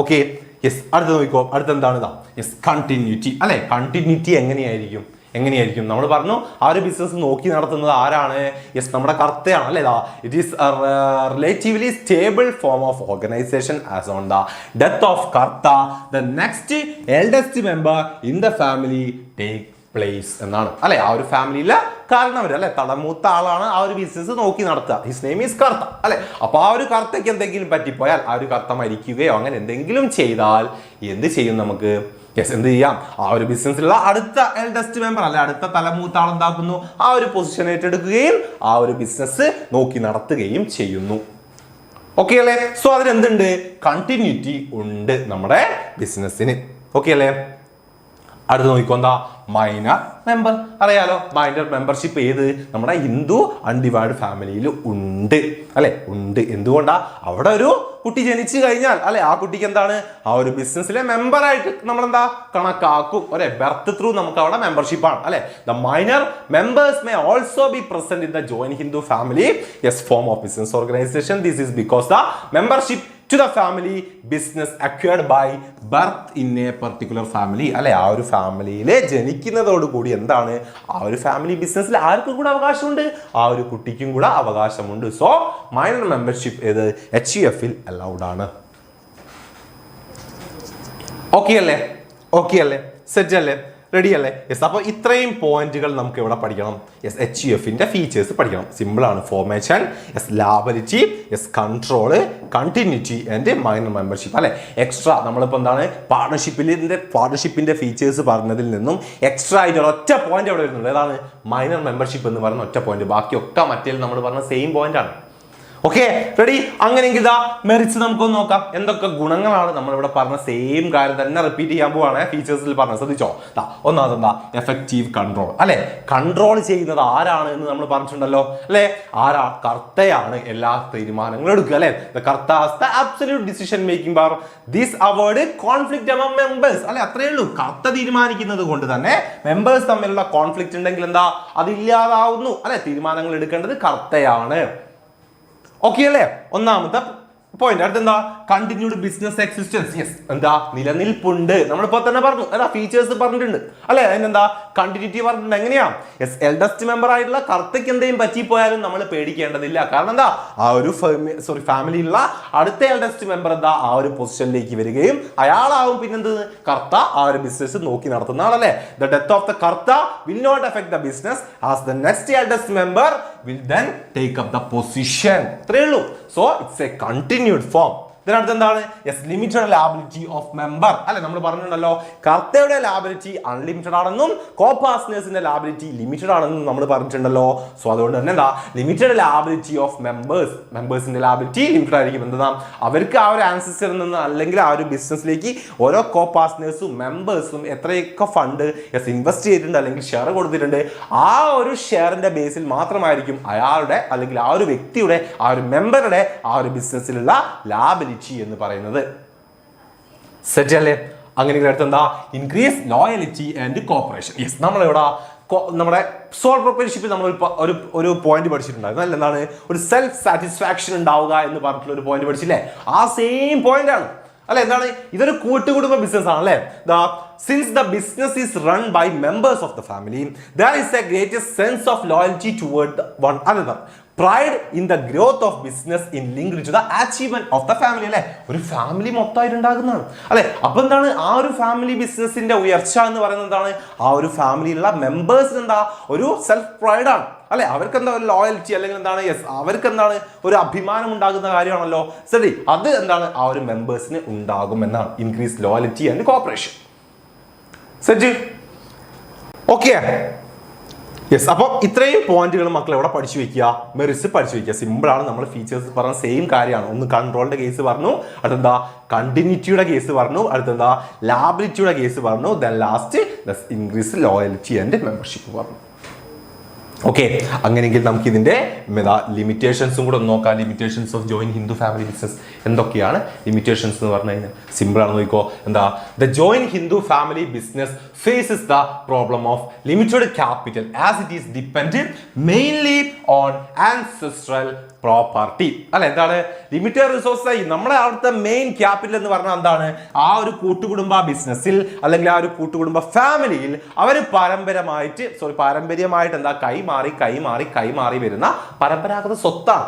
ഓക്കെ, അടുത്ത് നോക്കിക്കോ, അടുത്തെന്താണ് ഇതാ കണ്ടിന്യൂറ്റി അല്ലെ. കണ്ടിന്യൂറ്റി എങ്ങനെയായിരിക്കും നമ്മൾ പറഞ്ഞു, ആ ഒരു ബിസിനസ് നോക്കി നടത്തുന്നത് ആരാണ്, നമ്മുടെ കർത്തയാണ് അല്ലേ. It is relatively stable form of organisation as on the death of Kartha the next eldest member in the family take place എന്നാണ് അല്ലെ. ആ ഒരു ഫാമിലിയിലെ കാരണവർ അല്ലെ, തലമൂത്ത ആളാണ് ആ ഒരു ബിസിനസ് നോക്കി നടത്തുക. ഹിസ് നെയിം ഈസ് കർത്ത അല്ലെ. അപ്പൊ ആ ഒരു കർത്തയ്ക്ക് എന്തെങ്കിലും പറ്റിപ്പോയാൽ, ആ ഒരു കർത്ത മരിക്കുകയോ അങ്ങനെ എന്തെങ്കിലും ചെയ്താൽ എന്ത് ചെയ്യും നമുക്ക്, എന്ത് ചെയ്യാം, ആ ഒരു ബിസിനസ്സിലുള്ള അടുത്ത എൽഡസ്റ്റ് മെമ്പർ അല്ലെ, അടുത്ത തലമൂത്ത ആൾ എന്താക്കുന്നു, ആ ഒരു പൊസിഷൻ ഏറ്റെടുക്കുകയും ആ ഒരു ബിസിനസ് നോക്കി നടത്തുകയും ചെയ്യുന്നു. ഓക്കെ അല്ലേ. സോ അതിനെന്തുണ്ട്, കണ്ടിന്യൂറ്റി ഉണ്ട് നമ്മുടെ ബിസിനസ്സിന്. ഓക്കെ അല്ലേ. അടുത്ത് നോക്കിക്കോ, എന്താ മൈനർ മെമ്പർ. അറിയാലോ, മൈനർ മെമ്പർഷിപ്പ് നമ്മുടെ ഹിന്ദു അൺഡിവൈഡ് ഫാമിലിയിൽ ഉണ്ട് അല്ലെ. ഉണ്ട്, എന്തുകൊണ്ടാ, അവിടെ ഒരു കുട്ടി ജനിച്ചു കഴിഞ്ഞാൽ അല്ലെ, ആ കുട്ടിക്ക് എന്താണ്, ആ ഒരു ബിസിനസ്സിലെ മെമ്പറായിട്ട് നമ്മളെന്താ കണക്കാക്കും അല്ലെ. ബർത്ത് ത്രൂ നമുക്ക് അവിടെ മെമ്പർഷിപ്പ് ആണ് അല്ലെ. The minor members may also be present in the joint Hindu family form of business organisation. This is because the membership to the family business acquired by birth in a particular family അല്ലെ. ആ ഒരു ഫാമിലിയിലെ ജനിക്കുന്നതോട് കൂടി എന്താണ്, ആ ഒരു ഫാമിലി ബിസിനസ്സിൽ ആർക്കും കൂടെ അവകാശമുണ്ട്, ആ ഒരു കുട്ടിക്കും കൂടെ അവകാശമുണ്ട്. സോ മൈനർ മെമ്പർഷിപ്പ് HUF-ൽ അലൗഡ് ആണ്. ഓക്കെ അല്ലേ, സെറ്റ് അല്ലേ, റെഡി അല്ലേ. അപ്പോൾ ഇത്രയും പോയിന്റുകൾ നമുക്ക് ഇവിടെ പഠിക്കണം. HUF-ന്റെ ഫീച്ചേഴ്സ് പഠിക്കണം. സിമ്പിൾ ആണ്. Formation, liability, control, continuity and minor membership അല്ലെ. എക്സ്ട്രാ നമ്മളിപ്പോൾ എന്താണ് പാർട്ണർഷിപ്പിന്റെ ഫീച്ചേഴ്സ് പറഞ്ഞതിൽ നിന്നും എക്സ്ട്രാ ആയിട്ട് ഒറ്റ പോയിന്റ് അവിടെ വരുന്നുള്ളൂ. ഏതാണ്, മൈനർ മെമ്പർഷിപ്പ് എന്ന് പറയുന്ന ഒറ്റ പോയിന്റ്. ബാക്കിയൊക്കെ മറ്റേ നമ്മൾ പറഞ്ഞ സെയിം പോയിന്റ് ആണ്. Okay, ready. അങ്ങനെയെങ്കിൽ ഇതാ മെറിറ്റ്സ് നമുക്കൊന്ന് നോക്കാം. എന്തൊക്കെ ഗുണങ്ങളാണ് നമ്മളിവിടെ പറഞ്ഞ സെയിം കാര്യം തന്നെ റിപ്പീറ്റ് ചെയ്യാൻ പോവാണ്. ഫീച്ചേഴ്സിൽ പറഞ്ഞത് ശ്രദ്ധിച്ചോ. ഒന്നാമത് എന്താ, എഫക്റ്റീവ് കൺട്രോൾ അല്ലെ. കൺട്രോൾ ചെയ്യുന്നത് ആരാണ് എന്ന് നമ്മൾ പറഞ്ഞിട്ടുണ്ടല്ലോ അല്ലെ. കർത്തയാണ് എല്ലാ തീരുമാനങ്ങളും എടുക്കുക അല്ലെ. Karta has the absolute decision making power. This avoid conflict among members അല്ലെ. അത്രയേ ഉള്ളൂ. കർത്ത തീരുമാനിക്കുന്നത് കൊണ്ട് തന്നെ മെമ്പേഴ്സ് തമ്മിലുള്ള കോൺഫ്ലിക്റ്റ് ഉണ്ടെങ്കിൽ എന്താ, അതില്ലാതാവുന്നു അല്ലെ. തീരുമാനങ്ങൾ എടുക്കേണ്ടത് കർത്തയാണ്. ഓക്കെ അല്ലേ, ഒന്നാമത്തെ പോയിന്റ്. അടുത്തെന്താ, കണ്ടിന്യൂഡ് ബിസിനസ് എക്സിസ്റ്റൻസ്. എന്താ, നിലനിൽപ്പുണ്ട്. നമ്മളിപ്പോ തന്നെ പറഞ്ഞു അല്ല, ഫീച്ചേഴ്സ് പറഞ്ഞിട്ടുണ്ട് അല്ലെ. അതിനെന്താ, കണ്ടിന്യൂറ്റി പറഞ്ഞിട്ടുണ്ട്. എങ്ങനെയാ, എൽഡസ്റ്റ് മെമ്പർ ആയിട്ടുള്ള കർത്തയ്ക്ക് എന്തെങ്കിലും പറ്റിപ്പോയാലും നമ്മൾ പേടിക്കേണ്ടതില്ല. കാരണം എന്താ, ആ ഒരു ഫാമിലിയിലുള്ള അടുത്ത എൽഡസ്റ്റ് മെമ്പർ എന്താ, ആ ഒരു പൊസിഷനിലേക്ക് വരികയും അയാളാവും പിന്നെന്ത്, കർത്ത ആ ഒരു ബിസിനസ് നോക്കി നടത്തുന്ന ആളല്ലേ. The death of the Karta will not affect the business as the next eldest member will then take up the position. അത്രേ ഉള്ളൂ. So it's a continued form. ഇതിനടുത്ത് എന്താണ്, ലിമിറ്റഡ് ലാബിലിറ്റി ഓഫ് മെമ്പർ അല്ലെ. നമ്മൾ പറഞ്ഞിട്ടുണ്ടല്ലോ, കർത്തയുടെ ലാബിലിറ്റി അൺലിമിറ്റഡ് ആണെന്നും കോപാർട്ട്നേഴ്സിന്റെ ലാബിലിറ്റി ലിമിറ്റഡ് ആണെന്നും നമ്മൾ പറഞ്ഞിട്ടുണ്ടല്ലോ. സോ അതുകൊണ്ട് തന്നെ എന്താ, ലിമിറ്റഡ് ലാബിലിറ്റി ഓഫ് മെമ്പേഴ്സിന്റെ ലാബിലിറ്റി ലിമിറ്റഡ് ആയിരിക്കും. എന്താ, അവർക്ക് ആ ഒരു ആൻസിസ്റ്ററിൽ നിന്ന് അല്ലെങ്കിൽ ആ ഒരു ബിസിനസ്സിലേക്ക് ഓരോ കോപാർട്ട്നേഴ്സും മെമ്പേഴ്സും എത്രയൊക്കെ ഫണ്ട് ഇൻവെസ്റ്റ് ചെയ്തിട്ടുണ്ട് അല്ലെങ്കിൽ ഷെയർ കൊടുത്തിട്ടുണ്ട്, ആ ഒരു ഷെയറിന്റെ ബേസിൽ മാത്രമായിരിക്കും അയാളുടെ അല്ലെങ്കിൽ ആ ഒരു വ്യക്തിയുടെ ആ ഒരു മെമ്പറുടെ ആ ഒരു ബിസിനസ്സിലുള്ള ലാബിലിറ്റി എന്ന് പറയുന്നത്. സെറ്റ് അല്ലേ. അങ്ങനെയെങ്കിൽ അടുത്ത് എന്താ increase loyalty and cooperation. Yes, നമ്മളിവിടെ നമ്മുടെ സോൾ പ്രൊപ്പറേഷൻഷിപ്പിൽ നമ്മൾ ഒരു പോയിന്റ് പഠിച്ചിട്ടുണ്ടായിരുന്നു. അല്ല, എന്താണ് ഒരു സെൽഫ് സാറ്റിസ്ഫാക്ഷൻ ഉണ്ടാവുക എന്ന് പറഞ്ഞിട്ടുള്ള ഒരു പോയിന്റ് പഠിച്ചില്ലേ? ആ സെയിം പോയിന്റ് ആണ് അല്ലെ? എന്താണ് ഇതൊരു കൂട്ടുകുടുംബ ബിസിനസ് ആണ് അല്ലെ? Since the business is run by members of the family, there is a greatest sense of loyalty toward one another. Pride in the growth of business in linked to the achievement of the family. അല്ലെ, ഒരു ഫാമിലി മൊത്തമായിട്ട് ഉണ്ടാകുന്നതാണ് അല്ലെ? അപ്പൊ എന്താണ് ആ ഒരു ഫാമിലി ബിസിനസിന്റെ ഉയർച്ച എന്ന് പറയുന്നത് എന്താണ്? ആ ഒരു ഫാമിലിയിലുള്ള മെമ്പേഴ്സിന് എന്താ ഒരു സെൽഫ് പ്രൈഡ് ആണ് അല്ലെ? അവർക്ക് എന്താ ഒരു ലോയൽറ്റി അല്ലെങ്കിൽ എന്താണ് അവർക്ക് എന്താണ് ഒരു അഭിമാനം ഉണ്ടാകുന്ന കാര്യമാണല്ലോ. ശരി, അത് എന്താണ് ആ ഒരു മെമ്പേഴ്സിന് ഉണ്ടാകും എന്നാണ് increase loyalty and cooperation. Set okay. Yes, അപ്പോൾ ഇത്രയും പോയിന്റുകൾ മക്കൾ എവിടെ പഠിച്ചു വെക്കുക? മെറിറ്റ്സ് പഠിച്ചു വെക്കുക. സിമ്പിൾ ആണ്. നമ്മൾ ഫീച്ചേഴ്സ് പറഞ്ഞ സെയിം കാര്യമാണ്. ഒന്ന് കൺട്രോളിന്റെ കേസ് പറഞ്ഞു, അടുത്തെന്താ കണ്ടിന്യൂറ്റിയുടെ കേസ് പറഞ്ഞു, അടുത്തെന്താ ലാബിലിറ്റിയുടെ കേസ് പറഞ്ഞു, then last increase loyalty and membership പറഞ്ഞു. ഓക്കെ, അങ്ങനെയെങ്കിൽ നമുക്ക് ഇതിന്റെ ലിമിറ്റേഷൻസും കൂടെ ഒന്ന് നോക്കാം. Limitations of join Hindu family business എന്തൊക്കെയാണ്? ലിമിറ്റേഷൻസ് എന്ന് പറഞ്ഞു കഴിഞ്ഞാൽ സിമ്പിൾ ആണ്, നോക്കിക്കോ. എന്താ? The join Hindu family business faces the problem of limited capital as it is dependent mainly on ancestral property അല്ലെ? എന്താണ് ലിമിറ്റഡ് റിസോഴ്സ്? നമ്മുടെ അവിടുത്തെ മെയിൻ ക്യാപിറ്റൽ എന്ന് പറഞ്ഞാൽ എന്താണ്? ആ ഒരു കൂട്ടുകുടുംബ ബിസിനസ്സിൽ അല്ലെങ്കിൽ ആ ഒരു കൂട്ടുകുടുംബ ഫാമിലിയിൽ അവർ പാരമ്പര്യമായിട്ട് എന്താ കൈമാറി വരുന്ന പരമ്പരാഗത സ്വത്താണ്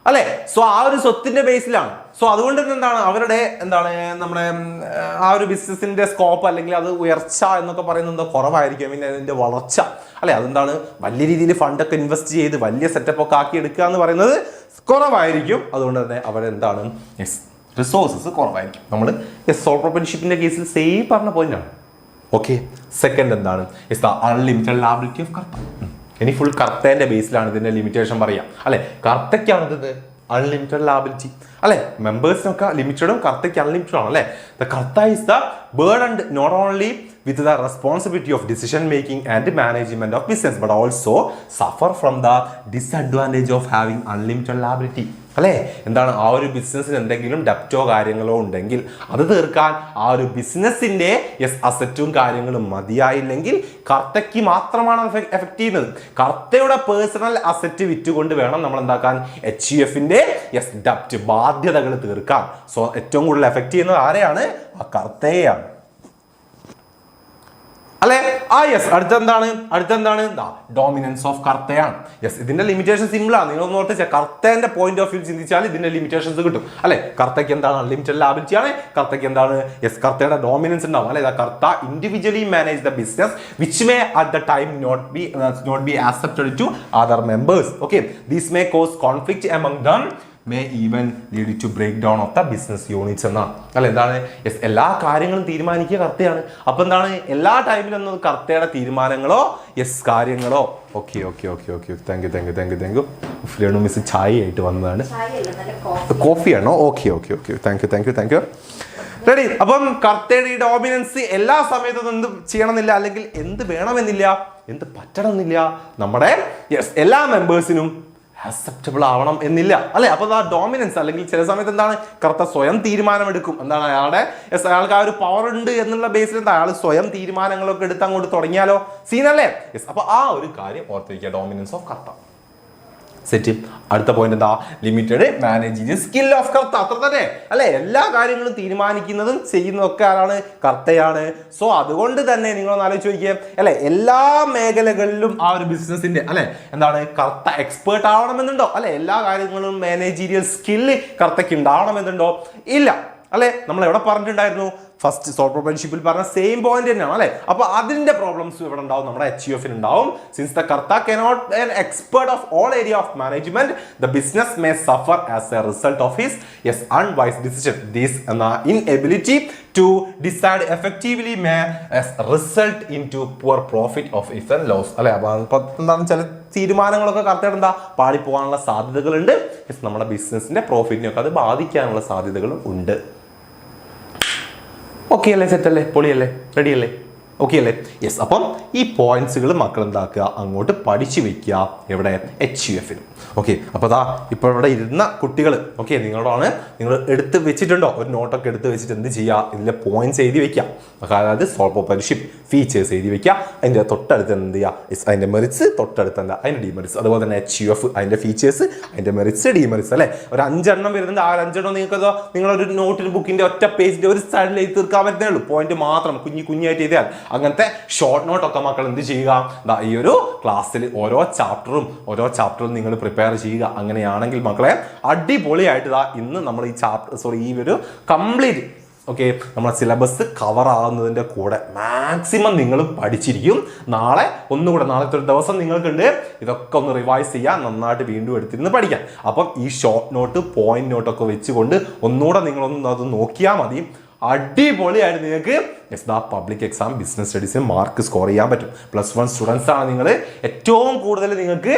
അല്ലെ? സോ ആ ഒരു സ്വത്തിന്റെ ബേസിലാണ്. സോ അതുകൊണ്ട് തന്നെ എന്താണ് അവരുടെ നമ്മുടെ ആ ഒരു ബിസിനസിന്റെ സ്കോപ്പ് അല്ലെങ്കിൽ അത് ഉയർച്ച എന്നൊക്കെ പറയുന്നത് കുറവായിരിക്കും. പിന്നെ അതിന്റെ വളർച്ച അല്ലെ, അതെന്താണ് വലിയ രീതിയിൽ ഫണ്ടൊക്കെ ഇൻവെസ്റ്റ് ചെയ്ത് വലിയ സെറ്റപ്പ് ഒക്കെ ആക്കി എടുക്കുക എന്ന് പറയുന്നത് കുറവായിരിക്കും. അതുകൊണ്ട് തന്നെ അവരെന്താണ് റിസോഴ്സസ് കുറവായിരിക്കും. നമ്മൾ സോൾ പ്രൊപ്പറേഷൻഷിപ്പിന്റെ കേസിൽ സെയിം പറഞ്ഞ പോയിന്റ് ആണ്. ഓക്കെ, സെക്കൻഡ് എന്താണ്? അൺലിമിറ്റഡ് ലാബിലിറ്റി ഓഫ് കർത്ത. ഇനി ഫുൾ കർത്തേന്റെ ബേസിലാണ് ഇതിന്റെ ലിമിറ്റേഷൻ പറയാം അല്ലെ? കർത്തയ്ക്കാണ് ഇത് അൺലിമിറ്റഡ് ലാബിലിറ്റി അല്ലെ? മെമ്പേഴ്സിനൊക്കെ ലിമിറ്റഡും കർത്തയ്ക്ക് അൺലിമിറ്റഡ് ആണ് അല്ലെ? The karta is the burdened not only with the responsibility of decision making and management of business but also suffer from the disadvantage of having unlimited liability അല്ലേ? എന്താണ് ആ ഒരു ബിസിനസ്സിന് എന്തെങ്കിലും ഡെപ്റ്റോ കാര്യങ്ങളോ ഉണ്ടെങ്കിൽ അത് തീർക്കാൻ ആ ഒരു ബിസിനസ്സിന്റെ അസറ്റും കാര്യങ്ങളും മതിയായില്ലെങ്കിൽ കർത്തയ്ക്ക് മാത്രമാണ് എഫക്ട് ചെയ്യുന്നത്. കർത്തയുടെ പേഴ്സണൽ അസറ്റ് വിറ്റുകൊണ്ട് വേണം നമ്മൾ എന്താക്കാൻ HUFന്റെ ഡെപ്റ്റ് ബാധ്യതകൾ തീർക്കാൻ. സോ ഏറ്റവും കൂടുതൽ എഫക്ട് ചെയ്യുന്നത് ആരെയാണ്? ആ കർത്തയെയാണ് അല്ലെ? അടുത്തെന്താണ് ഡോമിനൻസ് ഓഫ് കർത്തയാണ്. ഇതിന്റെ ലിമിറ്റേഷൻ സിമ്പിൾ ആണ്. നിങ്ങൾ ഓർത്ത് കർത്തേന്റെ പോയിന്റ് ഓഫ് വ്യൂ ചിന്തിച്ചാൽ ഇതിന്റെ ലിമിറ്റേഷൻസ് കിട്ടും അല്ലെ? കർത്തയ്ക്ക് എന്താണ്? അൺലിമിറ്റഡ് ലാബിലിറ്റി ആണ്. കർത്തയ്ക്ക് എന്താണ്? കർത്തയുടെ ഡോമിനൻസ് ഉണ്ടാവും അല്ലെ? Karta individually manage the business which may at the time not be accepted to other members. Okay, this may cause conflict among them may even lead to breakdown of the business units എന്നാണ് അല്ലെ? എന്താണ് എല്ലാ കാര്യങ്ങളും തീരുമാനിക്കുക കർത്തയാണ്. അപ്പൊ എന്താണ് എല്ലാ ടൈമിലൊന്നും കർത്തയുടെ തീരുമാനങ്ങളോ കാര്യങ്ങളോ താങ്ക് യു ഫ്ലേണു മിസ് ചായ ആയിട്ട് വന്നതാണ്. കോഫിയാണോ? Okay thank you ready. അപ്പം കർത്തയുടെ ഈ ഡോമിനൻസ് എല്ലാ സമയത്തും എന്ത് ചെയ്യണമെന്നില്ല അല്ലെങ്കിൽ എന്ത് വേണമെന്നില്ല, എന്ത് പറ്റണമെന്നില്ല, നമ്മുടെ എല്ലാ മെമ്പേഴ്സിനും അക്സെപ്റ്റബിൾ ആവണം എന്നില്ല അല്ലെ? അപ്പൊ ആ ഡോമിനൻസ് അല്ലെങ്കിൽ ചില സമയത്ത് എന്താണ് കർത്ത സ്വയം തീരുമാനമെടുക്കും. എന്താണ് അയാൾക്ക് ആ ഒരു പവർ ഉണ്ട് എന്നുള്ള ബേസിൽ എന്താ അയാൾ സ്വയം തീരുമാനങ്ങളൊക്കെ എടുത്ത് അങ്ങോട്ട് തുടങ്ങിയാലോ സീനല്ലേ? അപ്പൊ ആ ഒരു കാര്യം ഓർത്തിരിക്കുക, ഡോമിനൻസ് ഓഫ് കർത്ത. സെറ്റ്. അടുത്ത പോയിന്റ് എന്താ? ലിമിറ്റഡ് മാനേജിങ് സ്കിൽ ഓഫ് കർത്ത. അത്ര തന്നെ അല്ലെ? എല്ലാ കാര്യങ്ങളും തീരുമാനിക്കുന്നതും ചെയ്യുന്നതൊക്കെ ആരാണ്? കർത്തയാണ്. സോ അതുകൊണ്ട് തന്നെ നിങ്ങളൊന്ന് ആലോചിച്ച് നോക്കിയേ അല്ലെ? എല്ലാ മേഖലകളിലും ആ ഒരു ബിസിനസിന്റെ അല്ലെ എന്താണ് കർത്ത എക്സ്പേർട്ട് ആവണമെന്നുണ്ടോ അല്ലെ? എല്ലാ കാര്യങ്ങളും മാനേജീരിയൽ സ്കില്ല് കർത്തയ്ക്ക് ഉണ്ടാവണമെന്നുണ്ടോ? ഇല്ല അല്ലെ? നമ്മൾ എവിടെ പറഞ്ഞിട്ടുണ്ടായിരുന്നു? ഫസ്റ്റ് സോൾ പ്രൊപ്പറേഷൻഷിപ്പിൽ പറഞ്ഞ സെയിം പോയിന്റ് തന്നെയാണ് അല്ലെ? അപ്പൊ അതിന്റെ പ്രോബ്ലംസ് ഇവിടെ ഉണ്ടാവും, നമ്മുടെ HUFന് ഉണ്ടാവും. Since the Kartha cannot be an expert of all area of management, the business may suffer as a result of his unwise decision. This inability to decide effectively may result into poor profit of his and loss അല്ലെ? അപ്പൊ എന്താണ് ചില തീരുമാനങ്ങളൊക്കെ കർത്തയുടെ എന്താ പാളിപ്പോകാനുള്ള സാധ്യതകളുണ്ട്. നമ്മുടെ ബിസിനസിന്റെ പ്രോഫിറ്റിനൊക്കെ അത് ബാധിക്കാനുള്ള സാധ്യതകളും ഉണ്ട്. ഓക്കെ അല്ലേ? സെറ്റ് അല്ലേ? പൊളിയല്ലേ? റെഡി അല്ലേ? ഓക്കെ അല്ലേ? യെസ്. അപ്പം ഈ പോയിന്റ്സുകൾ മക്കൾ എന്താക്കുക, അങ്ങോട്ട് പഠിച്ചു വെക്കുക. എവിടെ? HUF. ഓക്കെ. അപ്പോൾ അതാ ഇപ്പോൾ ഇവിടെ ഇരുന്ന കുട്ടികൾ ഓക്കെ നിങ്ങളോടാണ്, നിങ്ങൾ എടുത്ത് വെച്ചിട്ടുണ്ടോ? ഒരു നോട്ടൊക്കെ എടുത്ത് വെച്ചിട്ട് എന്ത് ചെയ്യുക, ഇതിലെ പോയിന്റ്സ് എഴുതി വെക്കുക. അതായത് സോൾവോപ്പർഷിപ്പ് ഫീച്ചേഴ്സ് എഴുതി വെക്കുക. അതിൻ്റെ തൊട്ടടുത്ത് എന്ത് ചെയ്യുക, അതിൻ്റെ മെറിറ്റ്സ്, തൊട്ടടുത്ത് എന്താ അതിൻ്റെ ഡിമെറിറ്റ്സ്. അതുപോലെ തന്നെ HUF അതിൻ്റെ ഫീച്ചേഴ്സ്, അതിൻ്റെ മെറിറ്റ്സ്, ഡിമെറിറ്റ്സ് അല്ലേ. ഒരു 5 എണ്ണം വരുന്നുണ്ട്. ആ 5 എണ്ണം നിങ്ങൾക്ക് നിങ്ങളൊരു നോട്ടിൽ ബുക്കിൻ്റെ ഒറ്റ പേജിൻ്റെ ഒരു സൈഡിൽ എഴുതി തീർക്കാൻ പറ്റുന്നേ ഉള്ളൂ. പോയിന്റ് മാത്രം കുഞ്ഞായിട്ട് എഴുതിയാൽ. അങ്ങനത്തെ ഷോർട്ട് നോട്ടൊക്കെ മക്കൾ എന്ത് ചെയ്യുക, ഈ ഒരു ക്ലാസ്സിൽ ഓരോ ചാപ്റ്ററും നിങ്ങൾ പ്രിപ്പയർ ചെയ്യുക. അങ്ങനെയാണെങ്കിൽ മക്കളെ അടിപൊളിയായിട്ട് ഇന്ന് നമ്മൾ ഈ ഒരു കംപ്ലീറ്റ് ഓക്കെ നമ്മുടെ സിലബസ് കവർ ആകുന്നതിൻ്റെ കൂടെ മാക്സിമം നിങ്ങൾ പഠിച്ചിരിക്കും. നാളത്തെ ഒരു ദിവസം നിങ്ങൾക്കുണ്ട് ഇതൊക്കെ ഒന്ന് റിവൈസ് ചെയ്യാൻ, നന്നായിട്ട് വീണ്ടും എടുത്തിരുന്ന് പഠിക്കാൻ. അപ്പം ഈ ഷോർട്ട് നോട്ട്, പോയിന്റ് നോട്ടൊക്കെ വെച്ചുകൊണ്ട് ഒന്നുകൂടെ നിങ്ങളൊന്ന് അത് നോക്കിയാൽ മതി. അടിപൊളിയായിട്ട് നിങ്ങൾക്ക് പബ്ലിക് എക്സാം ബിസിനസ് സ്റ്റഡീസിന് മാർക്ക് സ്കോർ ചെയ്യാൻ പറ്റും. +1 സ്റ്റുഡൻസ് ആണ് നിങ്ങൾ. ഏറ്റവും കൂടുതൽ നിങ്ങൾക്ക്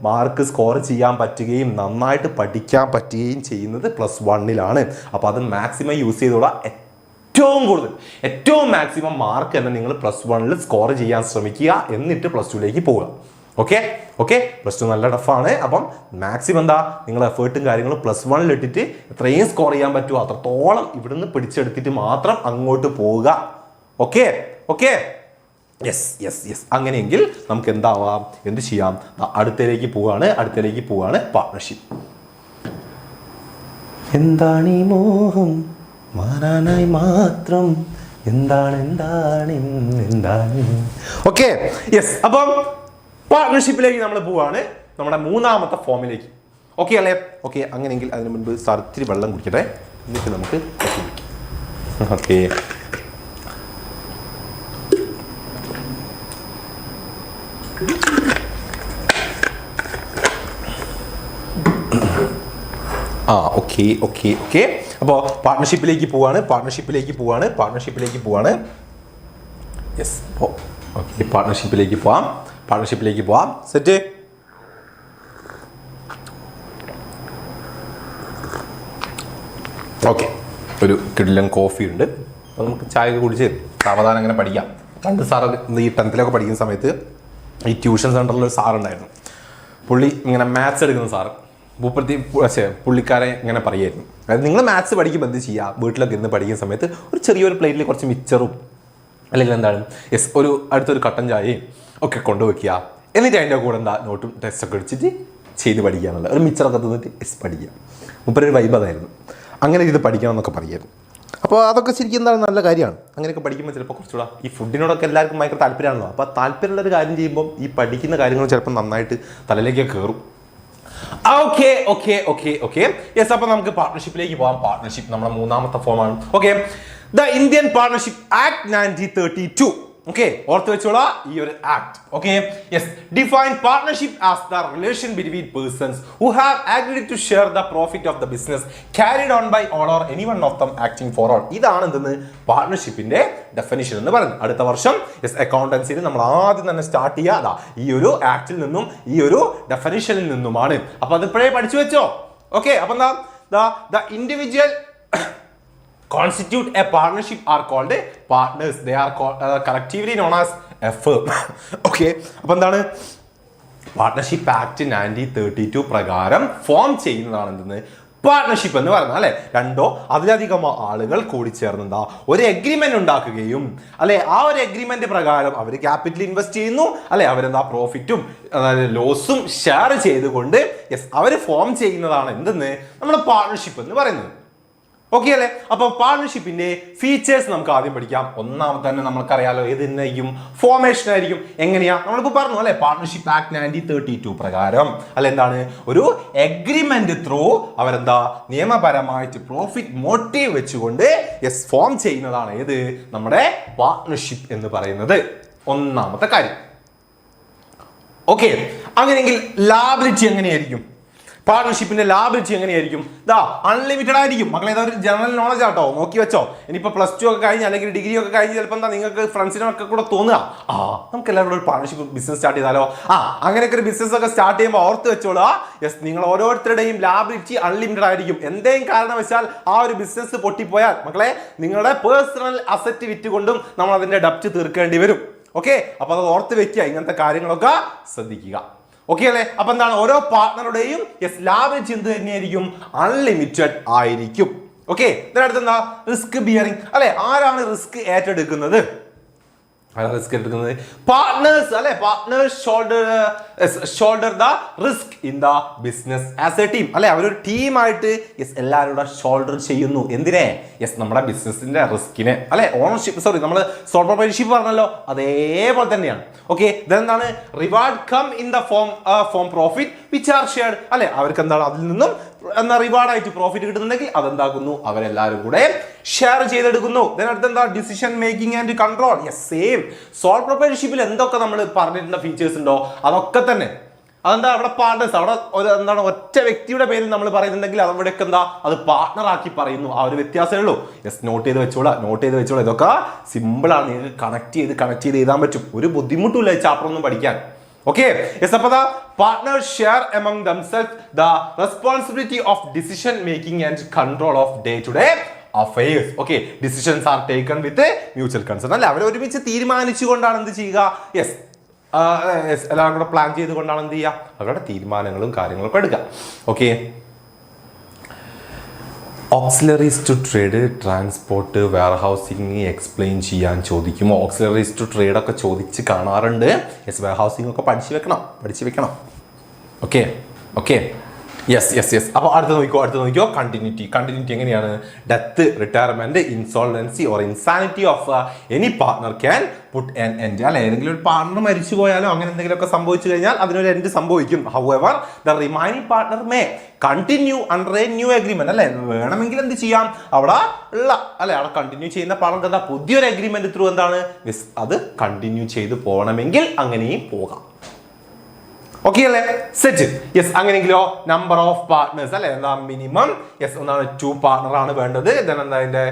മാർക്ക് സ്കോർ ചെയ്യാൻ പറ്റുകയും നന്നായിട്ട് പഠിക്കാൻ പറ്റുകയും ചെയ്യുന്നത് +1-ലാണ്. അപ്പോൾ അത് മാക്സിമം യൂസ് ചെയ്തോളാം. ഏറ്റവും മാക്സിമം മാർക്ക് തന്നെ നിങ്ങൾ +1-ൽ സ്കോർ ചെയ്യാൻ ശ്രമിക്കുക. എന്നിട്ട് +2-ലേക്ക് പോവുക. ഓക്കെ. +2 നല്ല ടഫാണ്. അപ്പം മാക്സിമം നിങ്ങൾ എഫേർട്ടും കാര്യങ്ങളും +1-ൽ ഇട്ടിട്ട് എത്രയും സ്കോർ ചെയ്യാൻ പറ്റുമോ അത്രത്തോളം ഇവിടുന്ന് പിടിച്ചെടുത്തിട്ട് മാത്രം അങ്ങോട്ട് പോവുക. ഓക്കെ. യെസ്. അങ്ങനെയെങ്കിൽ നമുക്ക് എന്ത് ചെയ്യാം, അടുത്തേക്ക് പോവാണ് പാർട്ണർഷിപ്പ്. എന്താണ് ഈ മോഹം മാറാനായി മാത്രം, എന്താണ്. ഓക്കെ. യെസ്. അപ്പം പാർട്ണർഷിപ്പിലേക്ക് നമ്മൾ പോവാണ്, നമ്മുടെ 3ാമത്തെ ഫോമിലേക്ക്. ഓക്കെ അല്ലേ? ഓക്കെ. അങ്ങനെയെങ്കിൽ അതിന് മുൻപ് ഇത്തിരി വെള്ളം കുടിക്കട്ടെ, എന്നിട്ട് നമുക്ക് ഓക്കെ. ഓക്കെ. അപ്പോൾ പാർട്ണർഷിപ്പിലേക്ക് പോവാണ്. യെസ്. ഓക്കെ. പാർട്ണർഷിപ്പിലേക്ക് പോവാം. സെറ്റ്. ഓക്കെ. ഒരു കിടിലൻ കോഫി ഉണ്ട്. അപ്പോൾ നമുക്ക് ചായ കുടിച്ച് സാവധാനം അങ്ങനെ പഠിക്കാം. പണ്ട് സാറ് ഈ 10th പഠിക്കുന്ന സമയത്ത് ഈ ട്യൂഷൻ സെൻ്ററിൽ ഒരു സാറുണ്ടായിരുന്നു. പുള്ളി ഇങ്ങനെ മാത്സ് എടുക്കുന്ന സാറ്. പുള്ളിക്കാരെ ഇങ്ങനെ പറയായിരുന്നു, അതായത് നിങ്ങൾ മാത്സ് പഠിക്കുമ്പോൾ എന്ത് ചെയ്യുക, വീട്ടിലൊക്കെ ഇരുന്ന് പഠിക്കുന്ന സമയത്ത് ഒരു ചെറിയൊരു പ്ലേറ്റിൽ കുറച്ച് മിച്ചറും അല്ലെങ്കിൽ ഒരു അടുത്തൊരു കട്ടൻ ചായയും ഒക്കെ കൊണ്ടുവയ്ക്കുക. എന്നിട്ട് അതിൻ്റെ കൂടെ നോട്ടും ടെസ്റ്റൊക്കെ അടിച്ചിട്ട് ചെയ്ത് പഠിക്കുക എന്നുള്ള ഒരു മിച്ചറൊക്കെ തിന്നിട്ട് പഠിക്കുക. മുപ്പൊരു വൈബ് അതായിരുന്നു. അങ്ങനെ ഇത് പഠിക്കണം എന്നൊക്കെ പറയായിരുന്നു. അപ്പോൾ അതൊക്കെ ശരിക്കും നല്ല കാര്യമാണ്. അങ്ങനെയൊക്കെ പഠിക്കുമ്പോൾ ചിലപ്പോൾ കുറച്ചുകൂടെ ഈ ഫുഡിനോടൊക്കെ എല്ലാവർക്കും ഭയങ്കര താല്പര്യമാണല്ലോ. അപ്പോൾ താല്പര്യമുള്ളൊരു കാര്യം ചെയ്യുമ്പോൾ ഈ പഠിക്കുന്ന കാര്യങ്ങൾ ചിലപ്പോൾ നന്നായിട്ട് തലയിലേക്ക് കയറും. ഓക്കെ. യെസ്. അപ്പോൾ നമുക്ക് പാർട്ണർഷിപ്പിലേക്ക് പോകാം. പാർട്ണർഷിപ്പ് നമ്മുടെ 3ാമത്തെ ഫോമാണ്. Okay. The Indian partnership act 1932. Okay. ഓർത്ത് വെച്ചോളാം ഈ ഒരു act. Okay. Yes. Define partnership as the relation between persons who have agreed to share the profit of the business carried on by all or any one of them acting for all. ഇതാണ് എന്തെന്ന് പാർട്ണർഷിപ്പിന്റെ ഡെഫിനിഷൻ എന്ന് പറയുന്നത്. അടുത്ത വർഷം അക്കൗണ്ടൻസിയിൽ നമ്മൾ ആദ്യം തന്നെ സ്റ്റാർട്ട് ചെയ്യുക ഈ ഒരു ആക്ടിൽ നിന്നും ഈ ഒരു ഡെഫിനിഷനിൽ നിന്നുമാണ്. അപ്പൊ അത് ഇപ്പോഴേ പഠിച്ചു വെച്ചോ. ഓക്കെ. അപ്പൊ the individual constitute a partnership are called partners. They are collectively known as a firm. Okay. അപ്പോൾ എന്താണ് പാർട്ണർഷിപ്പ് ആക്ട് 1932 പ്രകാരം ഫോം ചെയ്യുന്നതാണ് എന്തെന്ന് പാർട്ണർഷിപ്പ് എന്ന് പറയുന്നത് അല്ലെ. 2 അതിലധികം ആളുകൾ കൂടി ചേർന്ന് ഒരു എഗ്രിമെന്റ് ഉണ്ടാക്കുകയും ആ ഒരു എഗ്രിമെന്റ് പ്രകാരം അവർ ക്യാപിറ്റൽ ഇൻവെസ്റ്റ് ചെയ്യുന്നു പ്രോഫിറ്റും അതായത് ലോസും ഷെയർ ചെയ്തുകൊണ്ട് അവർ ഫോം ചെയ്യുന്നതാണ് എന്തെന്ന് നമ്മുടെ പാർട്ണർഷിപ്പ് എന്ന് പറയുന്നത്. ഓക്കെ അല്ലേ? അപ്പോൾ പാർട്ണർഷിപ്പിന്റെ ഫീച്ചേഴ്സ് നമുക്ക് ആദ്യം പഠിക്കാം. ഒന്നാമത് തന്നെ നമുക്കറിയാലോ ഏതിനായിരിക്കും, ഫോർമേഷൻ ആയിരിക്കും. എങ്ങനെയാ നമ്മളിപ്പോൾ പറഞ്ഞു പാർട്ണർഷിപ്പ് ആക്ട് 1932 പ്രകാരം എന്താണ് ഒരു എഗ്രിമെന്റ് ത്രൂ നിയമപരമായിട്ട് പ്രോഫിറ്റ് മോട്ടീവ് വെച്ചുകൊണ്ട് ഫോം ചെയ്യുന്നതാണ് ഏത് നമ്മുടെ പാർട്ണർഷിപ്പ് എന്ന് പറയുന്നത്. ഒന്നാമത്തെ കാര്യം. ഓക്കെ. അങ്ങനെയെങ്കിൽ ലാബിലിറ്റി എങ്ങനെയായിരിക്കും? പാർട്ണർഷിപ്പിന്റെ ലാബിലിറ്റി എങ്ങനെയായിരിക്കും? അൺലിമിറ്റഡ് ആയിരിക്കും മക്കളെ. ഇതൊരു ജനറൽ നോളജ് ആട്ടോ, നോക്കി വെച്ചോ. ഇനിയിപ്പോൾ +2 ഒക്കെ കഴിഞ്ഞ് അല്ലെങ്കിൽ ഡിഗ്രി ഒക്കെ കഴിഞ്ഞ് ചിലപ്പോൾ നിങ്ങൾക്ക് ഫ്രണ്ട്സിനൊക്കെ കൂടെ തോന്നുക നമുക്ക് എല്ലാവരും ഒരു പാർട്ണർഷിപ്പ് ബിസിനസ് സ്റ്റാർട്ട് ചെയ്താലോ. അങ്ങനെയൊക്കെ ഒരു ബിസിനസ് ഒക്കെ സ്റ്റാർട്ട് ചെയ്യുമ്പോൾ ഓർത്ത് വെച്ചോളൂ, യെസ് നിങ്ങൾ ഓരോരുത്തരുടെയും ലാബിലിറ്റി അൺലിമിറ്റഡ് ആയിരിക്കും. എന്തെങ്കിലും കാരണവശാൽ ആ ഒരു ബിസിനസ് പൊട്ടിപ്പോയാൽ മക്കളെ നിങ്ങളുടെ പേഴ്സണൽ അസറ്റ് വിറ്റുകൊണ്ടും നമ്മൾ അതിന്റെ ഡെപ്റ്റ് തീർക്കേണ്ടി വരും. ഓക്കെ, അപ്പൊ അത് ഓർത്ത് വെക്കുക, ഇങ്ങനത്തെ കാര്യങ്ങളൊക്കെ ശ്രദ്ധിക്കുക. ഓക്കെ അല്ലേ? അപ്പൊ എന്താണ്, ഓരോ പാർട്ണറുടെയും ലാബിലിറ്റി എന്ത് തന്നെയായിരിക്കും? അൺലിമിറ്റഡ് ആയിരിക്കും. ഓക്കെ, ഇതിനടുത്ത് എന്താ? റിസ്ക് ബിയറിംഗ് അല്ലെ? ആരാണ് റിസ്ക് ഏറ്റെടുക്കുന്നത്? റിസ്ക് എടുക്കുന്നത് പാർട്ട്നേഴ്സ് അല്ലെ? Partners shoulder the risk in the business as a team അല്ലെ? അവരൊരു ടീമായിട്ട് എല്ലാവരും കൂടെ ഷോൾഡർ ചെയ്യുന്നു. എന്തിനെ? നമ്മുടെ ബിസിനസിന്റെ റിസ്കിനെ അല്ലെ? ഓണർഷിപ്പ്, സോറി, നമ്മൾ സോൾ പ്രൊപ്പറേറ്റർഷിപ്പ് പറഞ്ഞല്ലോ, അതേപോലെ തന്നെയാണ്. ഓക്കെ, ഇതെന്താണ്? Reward come in the form profit which are shared അല്ലെ? അവർക്ക് എന്താണ് അതിൽ നിന്നും റിവാർഡായിട്ട് പ്രോഫിറ്റ് കിട്ടുന്നുണ്ടെങ്കിൽ അതെന്താക്കുന്നു? അവരെല്ലാവരും കൂടെ ഷെയർ ചെയ്തെടുക്കുന്നു. ഇതിനടുത്ത് എന്താ? Decision making and control. Same sole പ്രൊപ്പറേറ്റർഷിപ്പിൽ എന്തൊക്കെ നമ്മൾ പറഞ്ഞിട്ടുള്ള ഫീച്ചേഴ്സ് ഉണ്ടോ അതൊക്കെ തന്നെ. അതെന്താ? അവിടെ പാർട്ട്നേഴ്സ്, അവിടെ എന്താണ് ഒറ്റ വ്യക്തിയുടെ പേരിൽ നമ്മൾ പറയുന്നുണ്ടെങ്കിൽ അവിടെയൊക്കെ എന്താ? അത് പാർട്ട്ണർ ആക്കി പറയുന്നു. ആ ഒരു വ്യത്യാസമേ ഉള്ളൂ. നോട്ട് ചെയ്ത് വെച്ചോളാം. ഇതൊക്കെ സിമ്പിൾ ആണ്, നിങ്ങൾക്ക് കണക്ട് ചെയ്ത് എഴുതാൻ പറ്റും. ഒരു ബുദ്ധിമുട്ടില്ല ഈ ചാപ്റ്റർ ഒന്നും പഠിക്കാൻ. Okay, yes, appo the partners share among themselves the responsibility of decision making and control of day-to-day affairs. Okay, decisions are taken with a mutual consent. അല്ലെ? അവർ ഒരുമിച്ച് തീരുമാനിച്ചുകൊണ്ടാണ് എന്ത് ചെയ്യുക? എല്ലാവരും കൂടെ പ്ലാൻ ചെയ്തുകൊണ്ടാണ് എന്ത് ചെയ്യുക? അവരുടെ തീരുമാനങ്ങളും കാര്യങ്ങളൊക്കെ എടുക്കുക. Okay, auxiliaries to trade, transport, warehousing explain ചെയ്യാൻ ചോദിക്കുമോ? ഓക്സിലറീസ് ടു ട്രേഡ് ഒക്കെ ചോദിച്ച് കാണാറുണ്ട്. വെയർഹൗസിംഗ് ഒക്കെ പഠിച്ചു വെക്കണം. Okay yes. അപ്പോൾ അടുത്ത് നോക്കിക്കോ കണ്ടിന്യൂറ്റി എങ്ങനെയാണ്? Death, retirement, insolvency or insanity of any partner can put an end അല്ലെ? ഏതെങ്കിലും ഒരു പാർട്ണർ മരിച്ചു പോയാലോ അങ്ങനെ എന്തെങ്കിലുമൊക്കെ സംഭവിച്ചു കഴിഞ്ഞാൽ അതിനൊരു എൻഡ് സംഭവിക്കും. However the remaining partner may continue under A new agreement അല്ലെ? വേണമെങ്കിൽ എന്ത് ചെയ്യാം? അവിടെ കണ്ടിന്യൂ ചെയ്യുന്ന പാർട്ണർക്ക് എന്താ? പുതിയൊരു അഗ്രിമെന്റ് ത്രൂ എന്താണ്? അത് കണ്ടിന്യൂ ചെയ്ത് പോകണമെങ്കിൽ അങ്ങനെയും പോകാം. ഓക്കെ അല്ലേ? സെറ്റ്. യെസ്, അങ്ങനെയെങ്കിലോ നമ്പർ ഓഫ് പാർട്ട്നേഴ്സ് അല്ലെ? എന്താ? മിനിമം എന്താണ്? 2 പാർട്ണർ ആണ് വേണ്ടത്. എന്താ അതിന്റെ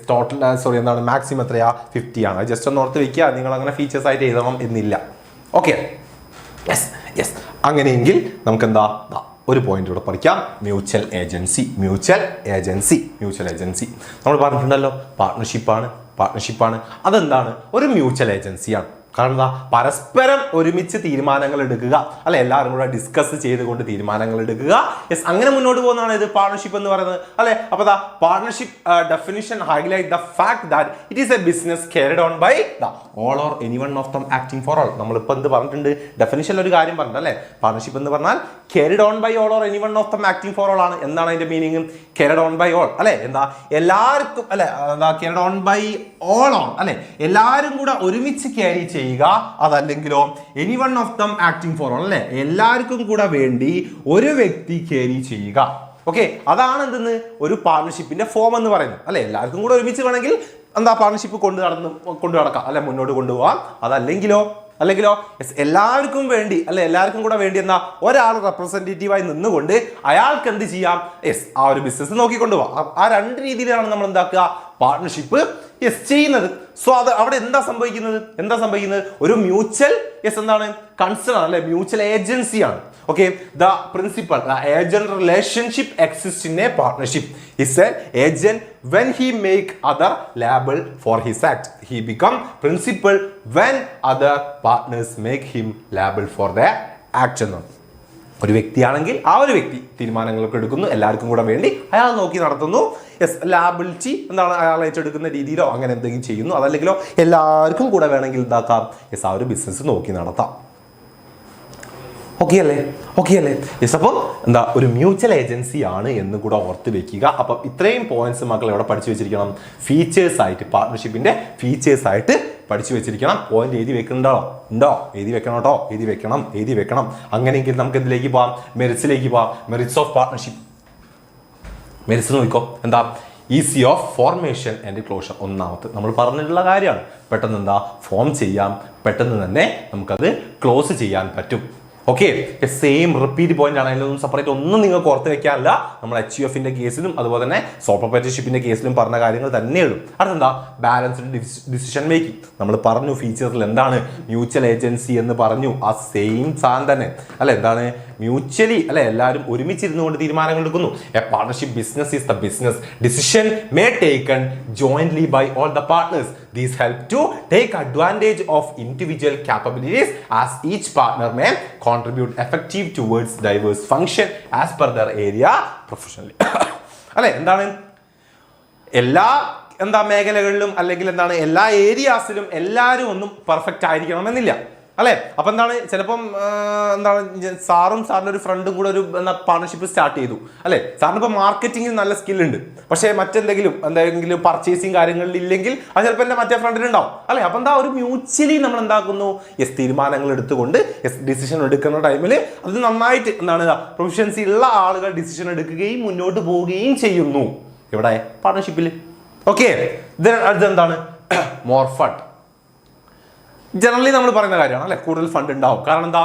ടോട്ടൽ എന്താണ്? മാക്സിമം എത്രയാ? 50 ആണ്. ജസ്റ്റ് ഒന്ന് ഓർത്ത് വെക്കുക, നിങ്ങൾ അങ്ങനെ ഫീച്ചേഴ്സ് ആയിട്ട് എഴുതണം എന്നില്ല. Okay, yes. അങ്ങനെയെങ്കിൽ നമുക്ക് എന്താ ഒരു പോയിന്റ് ഇവിടെ പഠിക്കാം. Mutual agency. നമ്മൾ പറഞ്ഞിട്ടുണ്ടല്ലോ പാർട്ട്ണർഷിപ്പാണ്. അതെന്താണ്? ഒരു മ്യൂച്വൽ ഏജൻസിയാണ്. കാരണം എന്താ? പരസ്പരം ഒരുമിച്ച് തീരുമാനങ്ങൾ എടുക്കുക അല്ലെ? എല്ലാവരും കൂടെ ഡിസ്കസ് ചെയ്തുകൊണ്ട് തീരുമാനങ്ങൾ എടുക്കുക. അങ്ങനെ മുന്നോട്ട് പോകുന്നതാണ് ഇത് പാർട്ണർഷിപ്പ് എന്ന് പറയുന്നത് അല്ലെ? അപ്പൊ partnership definition highlight the fact that it is a business carried on by the all or any one of them acting for all. നമ്മളിപ്പോൾ എന്ത് പറഞ്ഞിട്ടുണ്ട്? ഡെഫിനിഷനിൽ ഒരു കാര്യം പറഞ്ഞിട്ടുണ്ട് അല്ലെ? പാർട്ണർഷിപ്പ് എന്ന് പറഞ്ഞാൽ carried on by all or any one of them acting for all ആണ്. എന്താണ് അതിന്റെ meaning? carried on by all അല്ലെ? എന്താ? എല്ലാവർക്കും അല്ലെ? carried on by all on അല്ലെ? എല്ലാവരും കൂടെ ഒരുമിച്ച് ക്യാരി ചെയ്യുക. അതല്ലെങ്കിലോ any one of them acting for all അല്ലെ? എല്ലാവർക്കും കൂടെ വേണ്ടി ഒരു വ്യക്തി ക്യാരി ചെയ്യുക. ഓക്കെ, അതാണ് എന്തെന്ന് ഒരു പാർട്ണർഷിപ്പിന്റെ ഫോം എന്ന് പറയുന്നത് അല്ലെ? എല്ലാവർക്കും കൂടെ ഒരുമിച്ച് വേണമെങ്കിൽ എന്താ പാർട്ണർഷിപ്പ് കൊണ്ടു നടക്കാം അല്ലെ? മുന്നോട്ട് കൊണ്ടുപോകാം. അതല്ലെങ്കിലോ എല്ലാവർക്കും വേണ്ടി അല്ലെ? എല്ലാവർക്കും കൂടെ വേണ്ടി എന്താ? ഒരാൾ റെപ്രസെന്റേറ്റീവായി നിന്നുകൊണ്ട് അയാൾക്ക് എന്ത് ചെയ്യാം? ആ ഒരു ബിസിനസ് നോക്കിക്കൊണ്ടുപോകാം. ആ 2 രീതിയിലാണ് നമ്മൾ എന്താക്കുക? പാർട്ണർഷിപ്പ് ചെയ്യുന്നത്. സോ അത് അവിടെ എന്താ സംഭവിക്കുന്നത്? ഒരു മ്യൂച്വൽ എന്താണ്? കൺസേൺ അല്ലെ? മ്യൂച്വൽ ഏജൻസിയാണ്. Okay, the principal, the agent relationship exists in a partnership. Is an agent when he make other liable for his act. He become principal when other partners make him liable for their action. ഒരു വ്യക്തിയാണെങ്കിൽ ആ ഒരു വ്യക്തി തീരുമാനങ്ങളൊക്കെ എടുക്കുന്നു, എല്ലാവർക്കും കൂടെ വേണ്ടി അയാൾ നോക്കി നടത്തുന്നു. ലാബിലിറ്റി എന്താണ്? അയാൾ ഏറ്റെടുക്കുന്ന രീതിയിലോ അങ്ങനെ എന്തെങ്കിലും ചെയ്യുന്നു. അതല്ലെങ്കിലോ എല്ലാവർക്കും കൂടെ വേണമെങ്കിൽ എന്താക്കാം? ആ ഒരു ബിസിനസ് നോക്കി നടത്താം. ഓക്കെ അല്ലേ? അപ്പം എന്താ? ഒരു മ്യൂച്വൽ ഏജൻസി ആണ് എന്ന് കൂടെ ഓർത്ത് വെക്കുക. അപ്പം ഇത്രയും പോയിന്റ്സ് മക്കൾ എവിടെ പഠിച്ചു വെച്ചിരിക്കണം? ഫീച്ചേഴ്സ് ആയിട്ട്, പാർട്ണർഷിപ്പിന്റെ ഫീച്ചേഴ്സ് ആയിട്ട് പഠിച്ചു വെച്ചിരിക്കണം. പോയിന്റ് എഴുതി വെക്കുന്നുണ്ടോ? എഴുതി വെക്കണം. അങ്ങനെയെങ്കിൽ നമുക്ക് എന്തിലേക്ക് പോവാം? മെറിറ്റ്സിലേക്ക് പോവാം. Merits of partnership. മെറിറ്റ്സ് നോക്കിക്കോ. എന്താ? Easy of formation and closure. ഒന്നാമത്തെ നമ്മൾ പറഞ്ഞിട്ടുള്ള കാര്യമാണ്. പെട്ടെന്ന് എന്താ? ഫോം ചെയ്യാം, പെട്ടെന്ന് തന്നെ നമുക്കത് ക്ലോസ് ചെയ്യാൻ പറ്റും. ഓക്കെ, സെയിം റിപ്പീറ്റ് പോയിന്റ് ആണ്. അതിലൊന്നും സെപ്പറേറ്റ് ഒന്നും നിങ്ങൾക്ക് ഓർത്ത് വെക്കാനില്ല. നമ്മൾ HUFന്റെ കേസിലും അതുപോലെ തന്നെ സോൾ പ്രൊപ്പറേറ്റർഷിപ്പിന്റെ കേസിലും പറഞ്ഞ കാര്യങ്ങൾ തന്നെയുള്ളൂ. അടുത്തെന്താ ബാലൻസ്ഡ് ഡിസിഷൻ മേക്കിംഗ്. നമ്മൾ പറഞ്ഞു ഫീച്ചേഴ്സിൽ എന്താണ് മ്യൂച്വൽ ഏജൻസി എന്ന് പറഞ്ഞു. ആ സെയിം സാധനം തന്നെ അല്ലെ, എന്താണ് മ്യൂച്വലി അല്ലെ, എല്ലാവരും ഒരുമിച്ചിരുന്നു കൊണ്ട് തീരുമാനങ്ങൾ എടുക്കുന്നു. A partnership business is the business decision may taken jointly by all the partners. These help to take advantage of individual capabilities as each partner may contribute effective towards diverse function as per their area professionally. അല്ലെ, എന്താണ് എല്ലാ മേഖലകളിലും അല്ലെങ്കിൽ എന്താണ് എല്ലാ ഏരിയാസിലും എല്ലാവരും ഒന്നും പെർഫെക്റ്റ് ആയിരിക്കണമെന്നില്ല അല്ലെ. അപ്പൊ എന്താണ് ചിലപ്പം സാറും സാറിന്റെ ഒരു ഫ്രണ്ടും കൂടെ ഒരു പാർട്ണർഷിപ്പ് സ്റ്റാർട്ട് ചെയ്തു അല്ലെ. സാറിന് ഇപ്പൊ മാർക്കറ്റിംഗിൽ നല്ല സ്കിൽ ഉണ്ട്, പക്ഷെ എന്തെങ്കിലും പർച്ചേസിങ് കാര്യങ്ങളിൽ ഇല്ലെങ്കിൽ അത് ചിലപ്പോൾ എന്റെ മറ്റേ ഫ്രണ്ടിലുണ്ടാവും അല്ലെ. അപ്പൊ ഒരു മ്യൂച്വലി നമ്മൾ എന്താക്കുന്നു തീരുമാനങ്ങൾ എടുത്തുകൊണ്ട് ഡിസിഷൻ എടുക്കുന്ന ടൈമിൽ അത് നന്നായിട്ട് പ്രൊഫഷൻസി ഉള്ള ആളുകൾ ഡിസിഷൻ എടുക്കുകയും മുന്നോട്ട് പോവുകയും ചെയ്യുന്നു ഇവിടെ പാർട്ണർഷിപ്പിൽ. ഓക്കെ, അതെന്താണ് മോർ ഫണ്ട്. ജനറലി നമ്മൾ പറയുന്ന കാര്യമാണ് അല്ലെ, കൂടുതൽ ഫണ്ട് ഉണ്ടാവും. കാരണം എന്താ,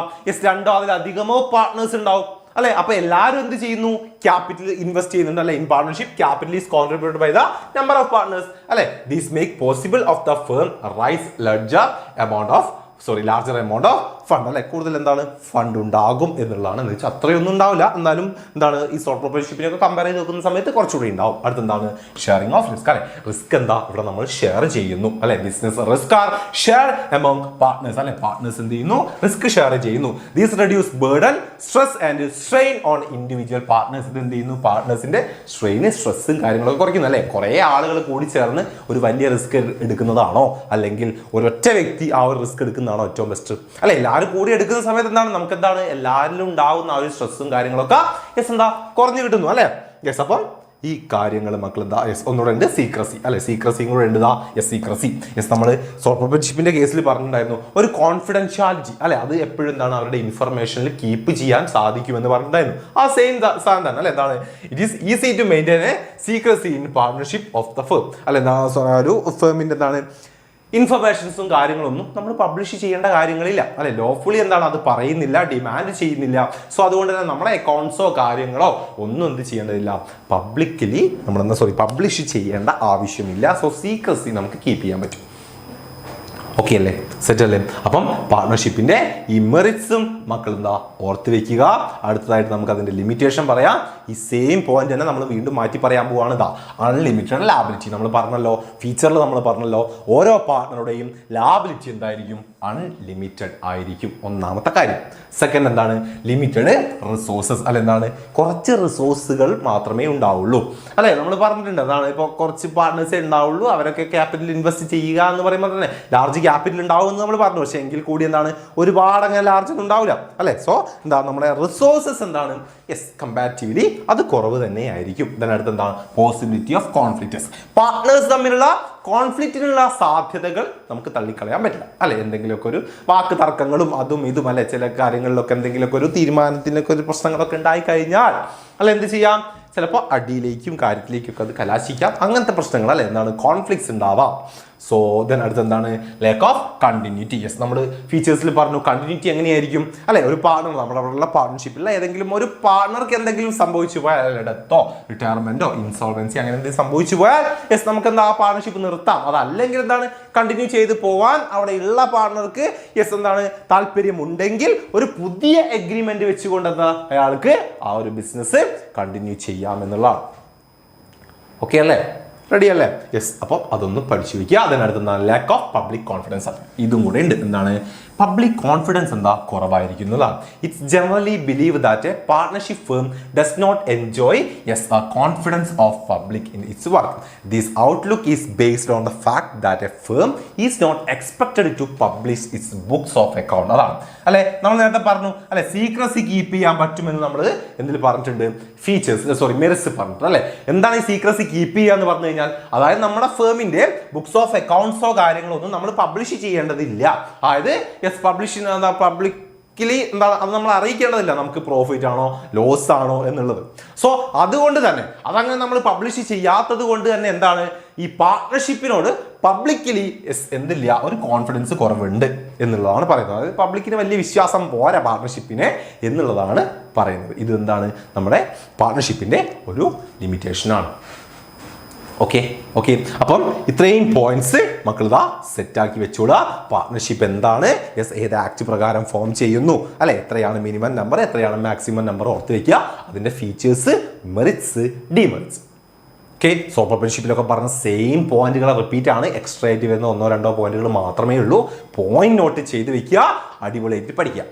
രണ്ടോ അതിലധികമോ പാർട്ട്നേഴ്സ് ഉണ്ടാവും അല്ലെ. അപ്പൊ എല്ലാവരും എന്ത് ചെയ്യുന്നു, ക്യാപിറ്റൽ ഇൻവെസ്റ്റ് ചെയ്യുന്നുണ്ട് അല്ലെ. In partnership capital is contributed by the number of partners അല്ലെ. This make possible of the firm raise larger amount of fund അല്ലെ. കൂടുതൽ ഫണ്ട് ഉണ്ടാകും എന്നുള്ളതാണ്. എന്ന് വെച്ചാൽ അത്രയൊന്നും ഉണ്ടാവില്ല, എന്നാലും ഈ സോൾ പ്രൊപ്പറേറ്റർഷിപ്പിനൊക്കെ കമ്പയർ ചെയ്ത് നോക്കുന്ന സമയത്ത് കുറച്ചുകൂടി ഉണ്ടാവും. അടുത്തെന്താണ് ഷെയറിംഗ് ഓഫ് റിസ്ക് അല്ലെ. റിസ്ക് ഇവിടെ നമ്മൾ ഷെയർ ചെയ്യുന്നു അല്ലെ. Business risk are share among partners അല്ലെ. പാർട്ട്നേഴ്സ് എന്ത് ചെയ്യുന്നു, റിസ്ക് ഷെയർ ചെയ്യുന്നു. These reduce burden stress and strain on individual partners. ഇത് എന്ത് ചെയ്യുന്നു, പാർട്ട്നേഴ്സിന്റെ സ്ട്രെസ്സും കാര്യങ്ങളൊക്കെ കുറയ്ക്കുന്നു അല്ലെ. കുറെ ആളുകൾ കൂടി ചേർന്ന് ഒരു വലിയ റിസ്ക് എടുക്കുന്നതാണോ അല്ലെങ്കിൽ ഒരൊറ്റ വ്യക്തി ആ ഒരു റിസ്ക് എടുക്കുന്നതാണോ ഏറ്റവും ബെസ്റ്റ് അല്ലെ. എല്ലാവരും കൂടി എടുക്കുന്ന സമയത്ത് നമുക്ക് എല്ലാവരിലും ഉണ്ടാവുന്ന ആ ഒരു സ്ട്രെസ്സും കാര്യങ്ങളൊക്കെ കുറഞ്ഞു കിട്ടുന്നു അല്ലെ. അപ്പം ഈ കാര്യങ്ങൾ മക്കൾ ഒന്നുകൂടെ ഉണ്ട് സീക്രസി അല്ലെ. സീക്രസിയും കൂടെ ഉണ്ട്. സീക്രസി നമ്മൾ സോൾ പ്രൊപ്പറേറ്റർഷിപ്പിന്റെ കേസിൽ പറഞ്ഞിട്ടുണ്ടായിരുന്നു ഒരു കോൺഫിഡൻഷ്യാലിറ്റി അല്ലെ. അത് എപ്പോഴും അവരുടെ ഇൻഫർമേഷനിൽ കീപ്പ് ചെയ്യാൻ സാധിക്കുമെന്ന് പറഞ്ഞിട്ടുണ്ടായിരുന്നു. ആ സെയിം സാധനം തന്നെ അല്ലെ. It is easy to maintain a secrecy in partnership of the firm അല്ലെ. ഒരു ഫേമിന്റെ ഇൻഫർമേഷൻസും കാര്യങ്ങളൊന്നും നമ്മൾ പബ്ലിഷ് ചെയ്യേണ്ട കാര്യങ്ങളില്ല അല്ലെ. ലോഫുള്ളി അത് പറയുന്നില്ല, ഡിമാൻഡ് ചെയ്യുന്നില്ല. സോ അതുകൊണ്ട് തന്നെ നമ്മളെ അക്കൗണ്ട്സോ കാര്യങ്ങളോ ഒന്നും എന്ത് ചെയ്യേണ്ടതില്ല, പബ്ലിക്കലി പബ്ലിഷ് ചെയ്യേണ്ട ആവശ്യമില്ല. സോ സീക്രസി നമുക്ക് കീപ്പ് ചെയ്യാൻ പറ്റും. ഓക്കെ അല്ലേ, സെറ്റ് അല്ലേ. അപ്പം പാർട്ണർഷിപ്പിന്റെ ഈ മെറിറ്റ്സും മക്കൾ ഓർത്ത് വെക്കുക. അടുത്തതായിട്ട് നമുക്ക് അതിന്റെ ലിമിറ്റേഷൻ പറയാം. ഈ സെയിം പോയിന്റ് തന്നെ നമ്മൾ വീണ്ടും മാറ്റി പറയാൻ പോവാണ്. Unlimited liability. നമ്മൾ പറഞ്ഞല്ലോ, ഫീച്ചറിൽ നമ്മൾ പറഞ്ഞല്ലോ, ഓരോ പാർട്ണറുടെയും ലാബിലിറ്റി എന്തായിരിക്കും, അൺലിമിറ്റഡ് ആയിരിക്കും. ഒന്നാമത്തെ കാര്യം. സെക്കൻഡ് എന്താണ്, ലിമിറ്റഡ് റിസോഴ്സസ് അല്ലെ. കുറച്ച് റിസോഴ്സുകൾ മാത്രമേ ഉണ്ടാവുള്ളൂ അല്ലെ. നമ്മൾ പറഞ്ഞിട്ടുണ്ട് ഇപ്പോൾ കുറച്ച് പാർട്ട്നേഴ്സേ ഉണ്ടാവുള്ളൂ, അവരൊക്കെ ക്യാപിറ്റൽ ഇൻവെസ്റ്റ് ചെയ്യുക എന്ന് പറയുമ്പോൾ തന്നെ ലാർജ് ക്യാപിറ്റൽ ഉണ്ടാവും എന്ന് നമ്മൾ പറഞ്ഞു. പക്ഷേ എങ്കിൽ കൂടി ഒരുപാട് അങ്ങനെ ലാർജ് ഒന്നും ഉണ്ടാവില്ല അല്ലെ. സോ നമ്മുടെ റിസോഴ്സസ് കമ്പാരിറ്റീവ്ലി അത് കുറവ് തന്നെ ആയിരിക്കും. ഇതിനടുത്ത് പോസിബിലിറ്റി ഓഫ് കോൺഫ്ലിക്ട്സ്. പാർട്ട്നേഴ്സ് തമ്മിലുള്ള കോൺഫ്ലിക്റ്റിനുള്ള സാധ്യതകൾ നമുക്ക് തള്ളിക്കളയാൻ പറ്റില്ല അല്ലെ. എന്തെങ്കിലുമൊക്കെ ഒരു വാക്ക് തർക്കങ്ങളും അതും ഇതും അല്ലെ, ചില കാര്യങ്ങളിലൊക്കെ എന്തെങ്കിലുമൊക്കെ ഒരു തീരുമാനത്തിനൊക്കെ ഒരു പ്രശ്നങ്ങളൊക്കെ ഉണ്ടായി കഴിഞ്ഞാൽ അല്ലെ എന്ത് ചെയ്യാം, ചിലപ്പോൾ അടിയിലേക്കും കാര്യത്തിലേക്കും ഒക്കെ അത് കലാശിക്കാം. അങ്ങനത്തെ പ്രശ്നങ്ങൾ അല്ലെ കോൺഫ്ലിക്ട്സ് ഉണ്ടാവാം. സോ അടുത്ത് ലാക്ക് ഓഫ് കണ്ടിന്യൂറ്റി. നമ്മൾ ഫീച്ചേഴ്സിൽ പറഞ്ഞു കണ്ടിന്യൂറ്റി എങ്ങനെയായിരിക്കും അല്ലെ. ഒരു പാർട്ണർ നമ്മുടെ പാർട്ണർഷിപ്പിൽ ഏതെങ്കിലും ഒരു പാർട്ണർക്ക് എന്തെങ്കിലും സംഭവിച്ചു പോയാൽ, ഡെത്തോ റിട്ടയർമെന്റോ ഇൻസോൾവൻസി അങ്ങനെ എന്തെങ്കിലും സംഭവിച്ചു പോയാൽ നമുക്ക് ആ പാർട്ണർഷിപ്പ് നിർത്താം. അതല്ലെങ്കിൽ കണ്ടിന്യൂ ചെയ്ത് പോവാൻ അവിടെ ഉള്ള പാർട്ണർക്ക് താല്പര്യമുണ്ടെങ്കിൽ ഒരു പുതിയ എഗ്രിമെന്റ് വെച്ചുകൊണ്ട് അയാൾക്ക് ആ ഒരു ബിസിനസ് കണ്ടിന്യൂ ചെയ്യാമെന്നുള്ളതാണ്. ഓക്കെ അല്ലേ, റെഡി അല്ലേ? യെസ്. അപ്പോൾ അതൊന്ന് പഠിച്ചു വയ്ക്കുക. അതിനടുത്ത് ലാക്ക് ഓഫ് പബ്ലിക് കോൺഫിഡൻസ്. ഇതും കൂടെ ഉണ്ട്. എന്താണ് പബ്ലിക് കോൺഫിഡൻസ്? ഇരിക്കുന്നതാണ്. It's generally believe that a partnership firm does not enjoy a confidence of public in its work. This outlook is based on the fact that a firm is not expected to publish its books of account. അല്ലെ, നമ്മൾ നേരത്തെ പറഞ്ഞു അല്ലെ, സീക്രസി കീപ്പ് ചെയ്യാൻ പറ്റുമെന്ന് നമ്മൾ എന്തിൽ പറഞ്ഞിട്ടുണ്ട്, മെറിറ്റ്സ് പറഞ്ഞിട്ടുണ്ട് അല്ലെ. എന്താണ് ഈ സീക്രസി കീപ്പ് ചെയ്യുക എന്ന് പറഞ്ഞു കഴിഞ്ഞാൽ, അതായത് നമ്മുടെ ഫേമിന്റെ ബുക്സ് ഓഫ് അക്കൗണ്ട്സോ കാര്യങ്ങളോ ഒന്നും നമ്മൾ പബ്ലിഷ് ചെയ്യേണ്ടതില്ല. അതായത് പബ്ലിഷ് പബ്ലിക്കലി അത് നമ്മൾ അറിയിക്കേണ്ടതില്ല നമുക്ക് പ്രോഫിറ്റ് ആണോ ലോസ് ആണോ എന്നുള്ളത്. സോ അതുകൊണ്ട് തന്നെ അതങ്ങനെ നമ്മൾ പബ്ലിഷ് ചെയ്യാത്തത് കൊണ്ട് തന്നെ ഈ പാർട്ണർഷിപ്പിനോട് പബ്ലിക്കലി എന്തില്ല ഒരു കോൺഫിഡൻസ് കുറവുണ്ട് എന്നുള്ളതാണ് പറയുന്നത്. അതായത് പബ്ലിക്കിന് വലിയ വിശ്വാസം പോരാ പാർട്ണർഷിപ്പിനെ എന്നുള്ളതാണ് പറയുന്നത്. ഇത് എന്താണ് നമ്മുടെ പാർട്ണർഷിപ്പിന്റെ ഒരു ലിമിറ്റേഷനാണ്. ഓക്കെ ഓക്കെ, അപ്പം ഇത്രയും പോയിന്റ്സ് മക്കൾ ഇതാ സെറ്റാക്കി വെച്ചോളുക. പാർട്ണർഷിപ്പ് എന്താണ്, ഏത് ആക്ട് പ്രകാരം ഫോം ചെയ്യുന്നു, അല്ലെ, എത്രയാണ് മിനിമം നമ്പർ, എത്രയാണ് മാക്സിമം നമ്പർ ഓർത്ത് വെക്കുക, അതിന്റെ ഫീച്ചേഴ്സ്, മെറിറ്റ്സ്, ഡിമെറിറ്റ്സ്. ഓക്കെ, സോപ്പർഷിപ്പിലൊക്കെ പറഞ്ഞ സെയിം പോയിന്റുകൾ റിപ്പീറ്റ് ആണ്. എക്സ്ട്രാ ആയിട്ട് വരുന്ന 1-2 പോയിന്റുകൾ മാത്രമേ ഉള്ളൂ. പോയിന്റ് നോട്ട് ചെയ്ത് വെക്കുക, അടിപൊളിയായിട്ട് പഠിക്കുക.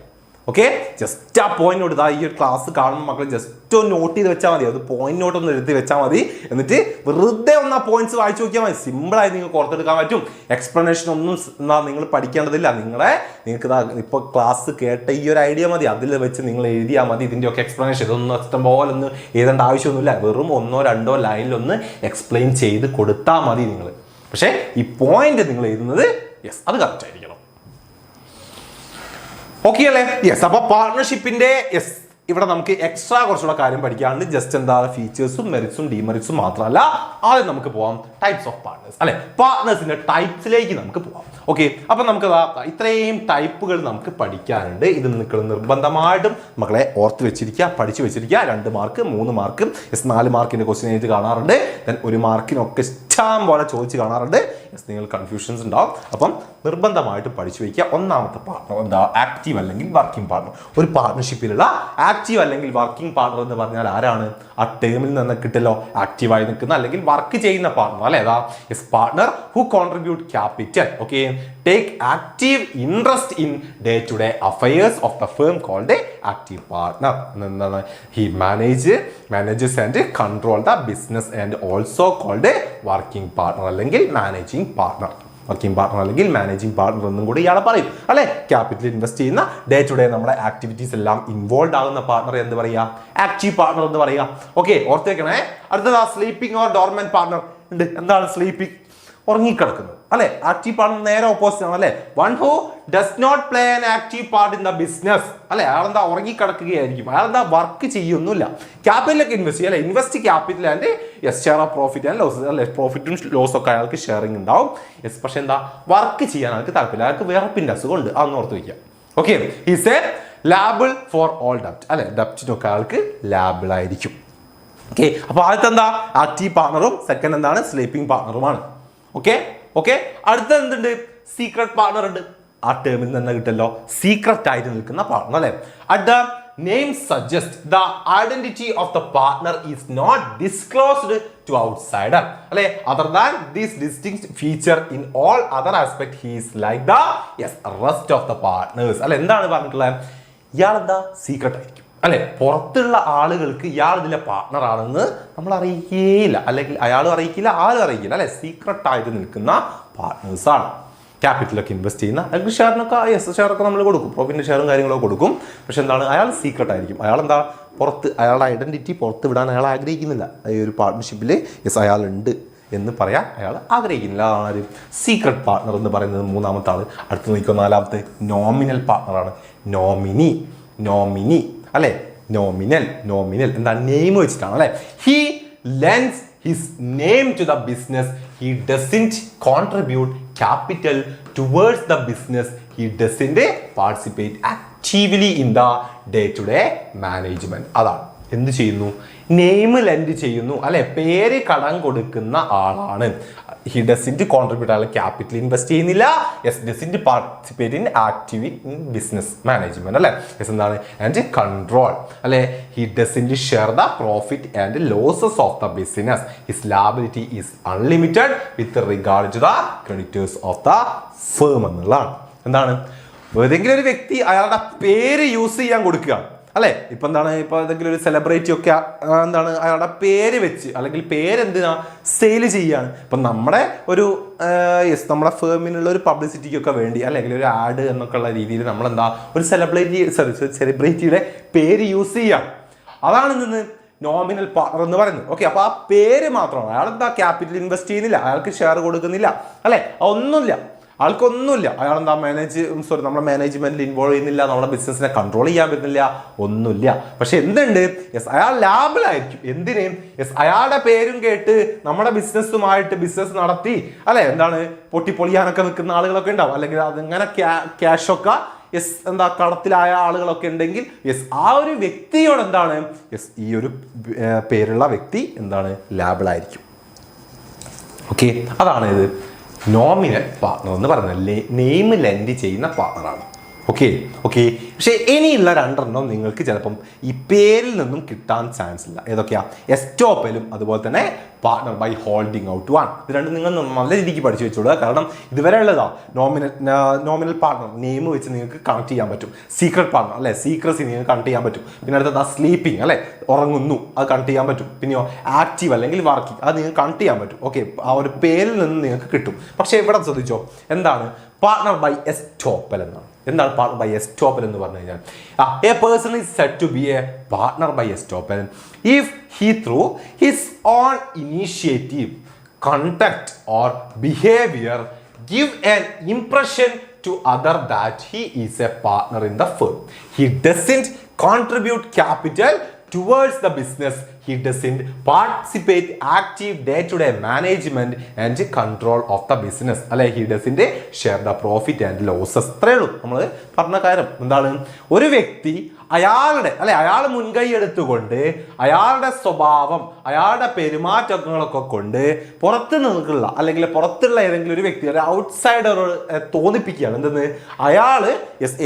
ഓക്കെ, ജസ്റ്റ് ആ പോയിന്റ് നോട്ട്, ഇതാ ഈ ഒരു ക്ലാസ് കാണുമ്പോൾ മക്കൾ ജസ്റ്റ് ഒന്ന് നോട്ട് ചെയ്ത് വെച്ചാൽ മതി. അത് പോയിന്റ് നോട്ട് ഒന്ന് എഴുതി വെച്ചാൽ മതി. എന്നിട്ട് വെറുതെ ഒന്ന് ആ പോയിന്റ്സ് വായിച്ചു നോക്കിയാൽ മതി. സിമ്പിളായി നിങ്ങൾക്ക് ഓർത്തെടുക്കാൻ പറ്റും. എക്സ്പ്ലനേഷൻ ഒന്നും നിങ്ങൾ പഠിക്കേണ്ടതില്ല. നിങ്ങൾക്ക് ഇതാ ഇപ്പോൾ ക്ലാസ് കേട്ട ഈ ഒരു ഐഡിയ മതി, അതിൽ വെച്ച് നിങ്ങൾ എഴുതിയാൽ മതി. ഇതിൻ്റെയൊക്കെ എക്സ്പ്ലനേഷൻ ഇതൊന്നും ഇഷ്ടം പോലെ ഒന്നും എഴുതേണ്ട ആവശ്യമൊന്നുമില്ല. വെറും 1-2 ലൈനിലൊന്ന് എക്സ്പ്ലെയിൻ ചെയ്ത് കൊടുത്താൽ മതി നിങ്ങൾ. പക്ഷേ ഈ പോയിന്റ് നിങ്ങൾ എഴുതുന്നത് അത് കറക്റ്റ് ആയിരിക്കണം. ഓക്കെ അല്ലേ? അപ്പൊ പാർട്ണർഷിപ്പിന്റെ ഇവിടെ നമുക്ക് എക്സ്ട്രാ കുറച്ചുകൂടെ കാര്യം പഠിക്കാറുണ്ട്. ജസ്റ്റ് എന്താ ഫീച്ചേഴ്സും മെറിറ്റ്സും ഡിമെറിറ്റ്സും മാത്രമല്ല. ആദ്യം നമുക്ക് പോവാം ടൈപ്സ് ഓഫ് പാർട്ണേഴ്സ്, അല്ലെ, പാർട്ണേഴ്സിന്റെ ടൈപ്സിലേക്ക് നമുക്ക് പോവാം. ഓക്കെ, അപ്പൊ നമുക്ക് ഇത്രയും ടൈപ്പുകൾ നമുക്ക് പഠിക്കാനുണ്ട്. ഇത് നിങ്ങൾ നിർബന്ധമായിട്ടും മക്കളെ ഓർത്ത് വെച്ചിരിക്കുക, പഠിച്ചു വെച്ചിരിക്കുക. 2 മാർക്ക് 3 മാർക്ക് 4 മാർക്കിന്റെ ക്വസ്റ്റ്യൻ ആയിട്ട് കാണാറുണ്ട്. ദെൻ 1 മാർക്കിനൊക്കെ ഇഷ്ടം പോലെ ചോദിച്ച് കാണാറുണ്ട്. നിങ്ങൾ കൺഫ്യൂഷൻസ് ഉണ്ടാവും. അപ്പം നിർബന്ധമായിട്ട് പഠിച്ചു വയ്ക്കുക. ഒന്നാമത്തെ പാർട്ണർ എന്താ, ആക്റ്റീവ് അല്ലെങ്കിൽ വർക്കിംഗ് പാർട്ണർ. ഒരു പാർട്ണർഷിപ്പിലുള്ള ആക്റ്റീവ് അല്ലെങ്കിൽ വർക്കിംഗ് പാർട്ണർ എന്ന് പറഞ്ഞാൽ ആരാണ്? ആ ടേമിൽ നിന്ന് കിട്ടല്ലോ, ആക്റ്റീവായി നിൽക്കുന്ന അല്ലെങ്കിൽ വർക്ക് ചെയ്യുന്ന പാർട്ണർ, അല്ലെ, ഏതാ partner who contribute capital, okay, take active interest in day to day affairs of the firm called active partner. എന്താണ്? He manages and control the business and also called working partner അല്ലെങ്കിൽ മാനേജിംഗ് പാർട്ണർ. വർക്കിംഗ് പാർട്ണർ അല്ലെങ്കിൽ മാനേജിംഗ് പാർട്ണർ എന്നും കൂടി ഇയാളെ പറയും, അല്ലെ. ക്യാപിറ്റൽ ഇൻവെസ്റ്റ് ചെയ്യുന്ന ഡേ ടു ഡേ നമ്മുടെ ആക്ടിവിറ്റീസ് എല്ലാം ഇൻവോൾവ് ആകുന്ന പാർട്ണർ എന്ത് പറയാ? ആക്റ്റീവ് പാർട്ണർ എന്ന് പറയാ. ഓക്കെ, ഓർത്തേക്കണേ. അടുത്തതാ സ്ലീപ്പിംഗ് ഓർ ഡോർമെന്റ് പാർട്ണർ ഉണ്ട്. എന്താണ് സ്ലീപ്പിംഗ്? ഉറങ്ങിക്കിടക്കുന്നത്, അല്ലെ. ആക്റ്റീവ് പാർട്ണർ നേരെ ഓപ്പോസിറ്റ് ആണ്, അല്ലെ. One who does not play an active part in the business, അല്ലെ. അയാളെന്താ ഉറങ്ങിക്കിടക്കുകയായിരിക്കും, അയാളെന്താ വർക്ക് ചെയ്യുന്നില്ല. ക്യാപിറ്റലൊക്കെ ഇൻവെസ്റ്റ് ചെയ്യും, അല്ലെ. Invest capital and share of profit and loss, അല്ലെ. പ്രോഫിറ്റും ലോസ് ഒക്കെ അയാൾക്ക് ഷെയറിംഗ് ഉണ്ടാവും. പക്ഷെ എന്താ, വർക്ക് ചെയ്യാൻ അയാൾക്ക് താല്പര്യം, അയാൾക്ക് വിറപ്പിന്റെ അസുഖമുണ്ട്, അതൊന്ന് ഓർത്ത് വയ്ക്കുക. Okay, is a liable for all ഡെപ്റ്റ്, അല്ലെ. ഡെപ്റ്റിനൊക്കെ അയാൾക്ക് ലാബിൾ ആയിരിക്കും. ഓക്കെ, അപ്പൊ ആദ്യത്തെ എന്താ, ആക്റ്റീവ് പാർട്ണറും സെക്കൻഡ് എന്താണ്, സ്ലീപ്പിംഗ് പാർട്ണറുമാണ്. ഓക്കെ ഓക്കെ, അടുത്ത എന്തുണ്ട്? സീക്രട്ട് പാർട്ണർ ഉണ്ട്. ആ ടേമിൽ നിന്ന് കിട്ടല്ലോ, സീക്രട്ട് ആയിട്ട് നിൽക്കുന്ന പാർട്ണർ, അല്ലെ. At the name suggest the identity of the partner is not disclosed to outsider, അല്ലെ. Other than this distinct feature in all other aspect he is like the rest of the partners, അല്ലെ. എന്താണ് പറഞ്ഞിട്ടുള്ളത്? ഇയാളെന്താ സീക്രട്ട് ആയിരിക്കും, അല്ലെ. പുറത്തുള്ള ആളുകൾക്ക് ഇയാൾ ഇതിലെ പാർട്ണർ ആണെന്ന് നമ്മൾ അറിയിക്കുകയില്ല, അല്ലെങ്കിൽ അയാളും അറിയിക്കില്ല, ആരും അറിയിക്കില്ല, അല്ലെ. സീക്രട്ട് ആയിട്ട് നിൽക്കുന്ന പാർട്ട്നേഴ്സ് ആണ്. ക്യാപിറ്റലൊക്കെ ഇൻവെസ്റ്റ് ചെയ്യുന്ന അല്ലെങ്കിൽ ഷെയറൊക്കെ നമ്മൾ കൊടുക്കും, പ്രോഫിറ്റിന്റെ ഷെയറും കാര്യങ്ങളൊക്കെ കൊടുക്കും. പക്ഷെ എന്താണ്, അയാൾ സീക്രട്ട് ആയിരിക്കും. അയാൾ എന്താ പുറത്ത്, അയാളുടെ ഐഡന്റിറ്റി പുറത്ത് വിടാൻ അയാൾ ആഗ്രഹിക്കുന്നില്ല. ഈ ഒരു പാർട്ട്ണർഷിപ്പിൽ അയാളുണ്ട് എന്ന് പറയാൻ അയാൾ ആഗ്രഹിക്കുന്നില്ല. അതാണ് ഒരു സീക്രട്ട് പാർട്ണർ എന്ന് പറയുന്നത്. മൂന്നാമത്തെ ആള്. അടുത്ത് നോക്കിയോ, നാലാമത്തെ നോമിനൽ പാർട്ണറാണ്. നോമിനി, അല്ലെ. നോമിനൽ എന്താ, നെയിം വെച്ചിട്ടാണ്, അല്ലെ. He lends his name to the business, he doesn't contribute capital towards the business, he doesn't participate actively in the day to day management. അതാണ് എന്ത് ചെയ്യുന്നു, നെയിം ലെൻഡ് ചെയ്യുന്നു, അല്ലെ. പേര് കടം കൊടുക്കുന്ന ആളാണ്. ഹി ഡസൻറ്റ് കോൺട്രിബ്യൂട്ട്, അയാൾ ക്യാപിറ്റൽ ഇൻവെസ്റ്റ് ചെയ്യുന്നില്ല. Doesn't participate in active in business management, അല്ലെ. എന്താണ്, ആൻഡ് കൺട്രോൾ, അല്ലെ. He doesn't share the profit and losses of the business. His liability is unlimited with regard to the creditors of the firm എന്നുള്ളതാണ്. എന്താണ്, ഏതെങ്കിലും ഒരു വ്യക്തി അയാളുടെ പേര് യൂസ് ചെയ്യാൻ കൊടുക്കുക, അല്ലെ. ഇപ്പൊ എന്താണ്, ഇപ്പൊ ഏതെങ്കിലും ഒരു സെലിബ്രിറ്റി ഒക്കെ എന്താണ് അയാളുടെ പേര് വെച്ച്, അല്ലെങ്കിൽ പേരെന്തിനാ സെയിൽ ചെയ്യാണ്. ഇപ്പൊ നമ്മുടെ ഒരു നമ്മുടെ ഫേമിനുള്ള ഒരു പബ്ലിസിറ്റിക്കൊക്കെ വേണ്ടി, അല്ലെങ്കിൽ ഒരു ആഡ് എന്നൊക്കെ ഉള്ള രീതിയിൽ നമ്മളെന്താ ഒരു സെലിബ്രിറ്റിയുടെ പേര് യൂസ് ചെയ്യാം. അതാണ് ഇന്ന് നോമിനൽ പാർട്ണർ എന്ന് പറയുന്നത്. ഓക്കെ, അപ്പൊ ആ പേര് മാത്രമാണ്. അയാൾ എന്താ ക്യാപിറ്റൽ ഇൻവെസ്റ്റ് ചെയ്യുന്നില്ല, അയാൾക്ക് ഷെയർ കൊടുക്കുന്നില്ല, അല്ലെ. ഒന്നുമില്ല. ആൾക്കൊന്നുമില്ല, അയാൾ എന്താ നമ്മുടെ മാനേജ്മെന്റിൽ ഇൻവോൾവ് ചെയ്യുന്നില്ല, നമ്മുടെ ബിസിനസ്സിനെ കൺട്രോൾ ചെയ്യാൻ പറ്റുന്നില്ല, ഒന്നുമില്ല. പക്ഷെ എന്തുണ്ട്, യെസ് അയാൾ ലാബിലായിരിക്കും. എന്തിനേയും യെസ് അയാളുടെ പേരും കേട്ട് നമ്മുടെ ബിസിനസ് നടത്തി അല്ലെ എന്താണ് പൊട്ടിപ്പൊളിയാനൊക്കെ നിൽക്കുന്ന ആളുകളൊക്കെ ഉണ്ടാവും, അല്ലെങ്കിൽ അതിങ്ങനെ ക്യാഷൊക്കെ യെസ് എന്താ കടത്തിലായ ആളുകളൊക്കെ ഉണ്ടെങ്കിൽ യെസ് ആ ഒരു വ്യക്തിയോട് എന്താണ് യെസ് ഈ ഒരു പേരുള്ള വ്യക്തി എന്താണ് ലാബിലായിരിക്കും. ഓക്കെ, അതാണ് ഇത് നോമിനൽ പാർട്ണർ എന്ന് പറയുന്നത്. നെയിം ലെൻഡ് ചെയ്യുന്ന പാർട്ണറാണ്. ഓക്കെ. പക്ഷേ ഇനിയുള്ള രണ്ടെണ്ണം നിങ്ങൾക്ക് ചിലപ്പം ഈ പേരിൽ നിന്നും കിട്ടാൻ ചാൻസ് ഇല്ല. ഏതൊക്കെയാ? എസ്റ്റോപ്പലും അതുപോലെ തന്നെ partner by holding out one. ഇത് രണ്ടും നിങ്ങൾ നല്ല രീതിക്ക് പഠിച്ചു വെച്ചോളുക. കാരണം ഇതുവരെ ഉള്ളതാ നോമിനൽ പാർട്ണർ നെയിം വെച്ച് നിങ്ങൾക്ക് കണക്ട് ചെയ്യാൻ പറ്റും. സീക്രട്ട് പാർട്ണർ അല്ലെ, സീക്രസി നിങ്ങൾക്ക് കണക്ട് ചെയ്യാൻ പറ്റും. പിന്നെ അടുത്തത് സ്ലീപ്പിംഗ് അല്ലെ, ഉറങ്ങുന്നു, അത് കണക്ട് ചെയ്യാൻ പറ്റും. പിന്നെയോ ആക്റ്റീവ് അല്ലെങ്കിൽ വർക്കിംഗ്, അത് നിങ്ങൾക്ക് കണക്ട് ചെയ്യാൻ പറ്റും. ഓക്കെ, ആ ഒരു പേരിൽ നിന്ന് നിങ്ങൾക്ക് കിട്ടും. പക്ഷേ ഇവിടെ ശ്രദ്ധിച്ചോ, എന്താണ് പാർട്ണർ ബൈ എസ്റ്റോപ്പൽ എന്നാണ്. എന്താണ് പാർട്ണർ ബൈ എസ്റ്റോപ്പൽ എന്ന് പറഞ്ഞു കഴിഞ്ഞാൽ, a person is said to be a partner by estoppel if he through his own initiative, conduct or behavior give an impression to other that he is a partner in the firm. He doesn't contribute capital towards the business. He doesn't participate active day-to-day management and control of the business. അല്ലെ, he doesn't share the profit and losses. അത്രയേ ഉള്ളൂ നമ്മൾ പറഞ്ഞ കാര്യം. എന്താണ്, ഒരു വ്യക്തി അയാൾ മുൻകൈ എടുത്തുകൊണ്ട് അയാളുടെ സ്വഭാവം, അയാളുടെ പെരുമാറ്റങ്ങളൊക്കെ കൊണ്ട് പുറത്ത് നിന്നുള്ള അല്ലെങ്കിൽ പുറത്തുള്ള ഏതെങ്കിലും ഒരു വ്യക്തി, ഒരു ഔട്ട്സൈഡർ തോന്നിപ്പിക്കുകയാണ്. എന്തെന്ന്, അയാള്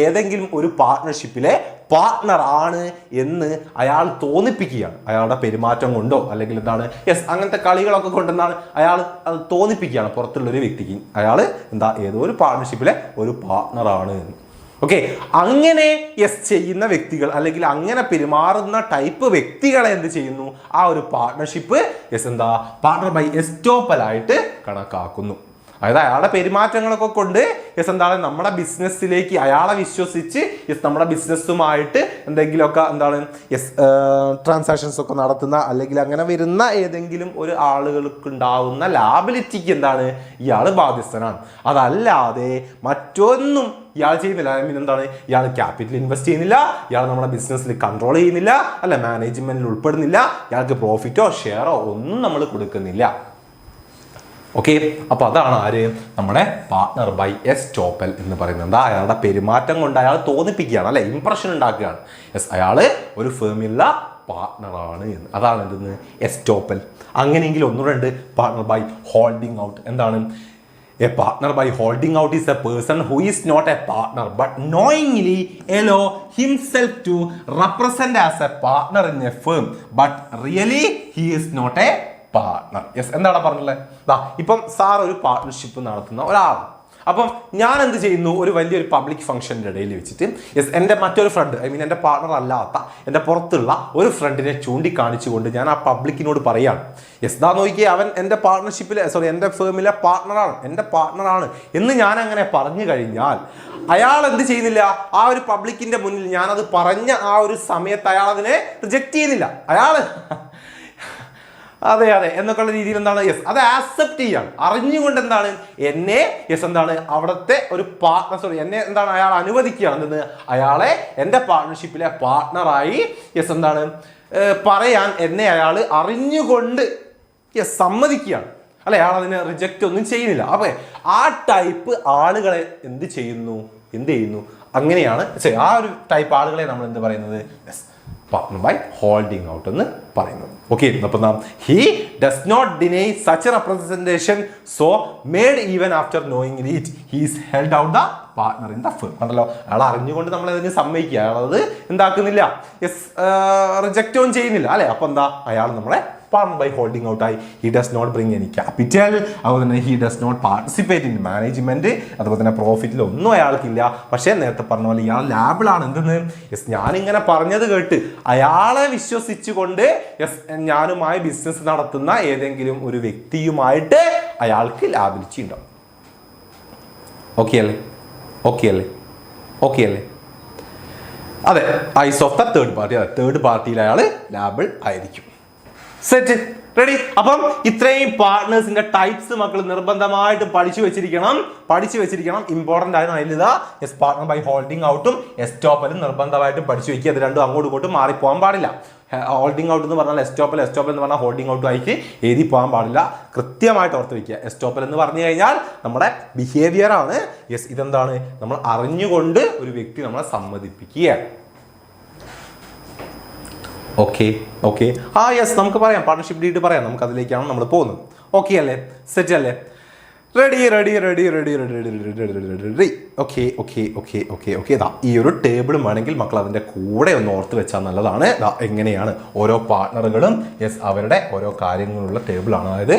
ഏതെങ്കിലും ഒരു പാർട്ട്ണർഷിപ്പിലെ പാർട്ട്ണർ ആണ് എന്ന് അയാൾ തോന്നിപ്പിക്കുകയാണ്. അയാളുടെ പെരുമാറ്റം കൊണ്ടോ അല്ലെങ്കിൽ എന്താണ് അങ്ങനത്തെ കളികളൊക്കെ കൊണ്ടെന്താണ് അയാൾ അത് തോന്നിപ്പിക്കുകയാണ് പുറത്തുള്ള ഒരു വ്യക്തിക്ക് അയാൾ ഏതോ ഒരു പാർട്ട്ണർഷിപ്പിലെ ഒരു പാർട്ട്ണറാണ് എന്ന്. ഓക്കെ, അങ്ങനെ ചെയ്യുന്ന വ്യക്തികൾ അല്ലെങ്കിൽ അങ്ങനെ പെരുമാറുന്ന ടൈപ്പ് വ്യക്തികളെ എന്ത് ചെയ്യുന്നു, ആ ഒരു പാർട്ട്ണർഷിപ്പ് പാർട്ണർ ബൈ എസ്റ്റോപ്പൽ ആയിട്ട് കണക്കാക്കുന്നു. അതായത് അയാളുടെ പെരുമാറ്റങ്ങളൊക്കെ കൊണ്ട് നമ്മുടെ ബിസിനസ്സിലേക്ക് അയാളെ വിശ്വസിച്ച് നമ്മുടെ ബിസിനസ്സുമായിട്ട് എന്തെങ്കിലുമൊക്കെ ട്രാൻസാക്ഷൻസ് ഒക്കെ നടത്തുന്ന അല്ലെങ്കിൽ അങ്ങനെ വരുന്ന ഏതെങ്കിലും ഒരു ആളുകൾക്ക് ഉണ്ടാവുന്ന ലാബിലിറ്റിക്ക് ഇയാൾ ബാധ്യസ്ഥനാണ്. അതല്ലാതെ മറ്റൊന്നും ഇയാൾ ചെയ്യുന്നില്ല. ഇയാൾ ക്യാപിറ്റൽ ഇൻവെസ്റ്റ് ചെയ്യുന്നില്ല, ഇയാൾ നമ്മുടെ ബിസിനസ്സിൽ കൺട്രോൾ ചെയ്യുന്നില്ല, അല്ല മാനേജ്മെന്റിൽ ഉൾപ്പെടുന്നില്ല, ഇയാൾക്ക് പ്രോഫിറ്റോ ഷെയറോ ഒന്നും നമ്മൾ കൊടുക്കുന്നില്ല. ഓക്കെ, അപ്പോൾ അതാണ് ആര്, നമ്മുടെ പാർട്ണർ ബൈ എസ്റ്റോപ്പൽ എന്ന് പറയുന്നത്. അയാളുടെ പെരുമാറ്റം കൊണ്ട് അയാൾ തോന്നിപ്പിക്കുകയാണ് അല്ലെ, ഇംപ്രഷൻ ഉണ്ടാക്കുകയാണ്. അയാൾ ഒരു ഫേമിലുള്ള പാർട്ണറാണ് എന്ന്. അതാണ് എന്തെന്ന് എസ്റ്റോപ്പൽ. അങ്ങനെയെങ്കിൽ ഒന്നുകൂടെ പാർട്ണർ ബൈ ഹോൾഡിംഗ് ഔട്ട്. എന്താണ്, a partner by holding out is a person who is not a partner but knowingly allow himself to represent as a partner in a firm but really he is not a partner. എന്താണ് പറഞ്ഞത്? ഇപ്പം സാർ ഒരു പാർട്ട്ണർഷിപ്പ് നടത്തുന്ന ഒരാളാണ്. അപ്പം ഞാൻ എന്ത് ചെയ്യുന്നു, ഒരു വലിയൊരു പബ്ലിക് ഫംഗ്ഷൻ്റെ ഇടയിൽ വെച്ചിട്ട് എൻ്റെ മറ്റൊരു ഫ്രണ്ട്, എൻ്റെ പാർട്ണർ അല്ലാത്ത എൻ്റെ പുറത്തുള്ള ഒരു ഫ്രണ്ടിനെ ചൂണ്ടിക്കാണിച്ചുകൊണ്ട് ഞാൻ ആ പബ്ലിക്കിനോട് പറയാണ്, നോക്കിയേ അവൻ എൻ്റെ പാർട്ട്ണർഷിപ്പിലെ എൻ്റെ ഫേമിലെ എൻ്റെ പാർട്ണറാണ് എന്ന് ഞാൻ അങ്ങനെ പറഞ്ഞു കഴിഞ്ഞാൽ അയാൾ എന്ത് ചെയ്യുന്നില്ല, ആ ഒരു പബ്ലിക്കിൻ്റെ മുന്നിൽ ഞാനത് പറഞ്ഞ ആ ഒരു സമയത്ത് അയാൾ അതിനെ റിജക്റ്റ് ചെയ്യുന്നില്ല. അതെ എന്നൊക്കെയുള്ള രീതിയിൽ അത് ആക്സെപ്റ്റ് ചെയ്യാം. അറിഞ്ഞുകൊണ്ട് എന്നെ അവിടുത്തെ ഒരു പാർട്ണർ എന്നെ അയാൾ അനുവദിക്കുകയാണ് അയാളെ എൻ്റെ പാർട്ട്ണർഷിപ്പിലെ പാർട്ണറായി പറയാൻ എന്നെ അയാൾ അറിഞ്ഞുകൊണ്ട് സമ്മതിക്കുകയാണ് അല്ലെ, അയാൾ അതിനെ റിജക്റ്റ് ഒന്നും ചെയ്യുന്നില്ല. അപ്പൊ ആ ടൈപ്പ് ആളുകളെ എന്ത് ചെയ്യുന്നു, അങ്ങനെയാണ് ആ ഒരു ടൈപ്പ് ആളുകളെ നമ്മൾ എന്ത് പറയുന്നത്, partner by holding out എന്ന് പറയുന്നത്. ഓക്കെ, അപ്പോൾ he does not deny such a representation so made even after knowing it he is held out the partner in the firm. കണ്ടല്ലോ, അയാൾ അറിഞ്ഞുകൊണ്ട് നമ്മൾ അതിന് സമ്മതിക്കുക, അയാളത് എന്താക്കുന്നില്ല, റിജക്റ്റ് ഒന്നും ചെയ്യുന്നില്ല അല്ലെ. അപ്പൊ അയാൾ നമ്മളെ partner by holding out ആയി. he does not bring any capital, അതുപോലെ തന്നെ he does not participate in management, അതുപോലെ തന്നെ പ്രോഫിറ്റിൽ ഒന്നും അയാൾക്കില്ല. പക്ഷേ നേരത്തെ പറഞ്ഞ പോലെ ഇയാൾ ലാബിളാണ്. എന്തെന്ന് ഞാനിങ്ങനെ പറഞ്ഞത് കേട്ട് അയാളെ വിശ്വസിച്ചുകൊണ്ട് ഞാനുമായി ബിസിനസ് നടത്തുന്ന ഏതെങ്കിലും ഒരു വ്യക്തിയുമായിട്ട് അയാൾക്ക് ലാബിലിറ്റി ഉണ്ടാവും. ഓക്കെ അല്ലേ? അതെ, ice of the third party. Third പാർട്ടിയിൽ അയാൾ ലാബിൾ ആയിരിക്കും. Set ready. അപ്പം ഇത്രയും പാർട്ട്നേഴ്സിന്റെ ടൈപ്സ് മക്കൾ നിർബന്ധമായിട്ടും പഠിച്ചു വെച്ചിരിക്കണം. ഇമ്പോർട്ടന്റ് ആയ അതിലിതാ എസ് പാർട്ട്ണർ ബൈ ഹോൾഡിംഗ് ഔട്ടും എസ്റ്റോപ്പലും നിർബന്ധമായിട്ടും പഠിച്ചു വെക്കുക. അത് രണ്ടും അങ്ങോട്ടും ഇങ്ങോട്ടും മാറിപ്പോകാൻ പാടില്ല. ഹോൾഡിംഗ് ഔട്ട് എന്ന് പറഞ്ഞാൽ എസ്റ്റോപ്പൽ എന്ന് പറഞ്ഞാൽ ഹോൾഡിംഗ് ഔട്ടും ആയിട്ട് എഴുതി പോകാൻ പാടില്ല. കൃത്യമായിട്ട് ഓർത്ത് വെക്കുക. എസ്റ്റോപ്പൽ എന്ന് പറഞ്ഞു കഴിഞ്ഞാൽ നമ്മുടെ ബിഹേവിയർ ആണ്. യെസ്, ഇതെന്താണ്? നമ്മൾ അറിഞ്ഞുകൊണ്ട് ഒരു വ്യക്തി നമ്മളെ സമ്മതിപ്പിക്കുകയാണ്. ഓക്കെ യെസ്, നമുക്ക് പറയാം പാർട്ണർഷിപ്പ് ഡീഡ് പറയാം. നമുക്ക് അതിലേക്കാണ് നമ്മൾ പോകുന്നത്. ഓക്കെ അല്ലേ? സെറ്റ് അല്ലേ? റെഡി. ഓക്കെ ഇതാ ഈ ഒരു ടേബിളും വേണമെങ്കിൽ മക്കൾ അതിൻ്റെ കൂടെ ഒന്ന് ഓർത്ത് വെച്ചാൽ നല്ലതാണ്. എങ്ങനെയാണ് ഓരോ പാർട്ണറുകളും യെസ് അവരുടെ ഓരോ കാര്യങ്ങളുള്ള ടേബിളാണ്. അതായത്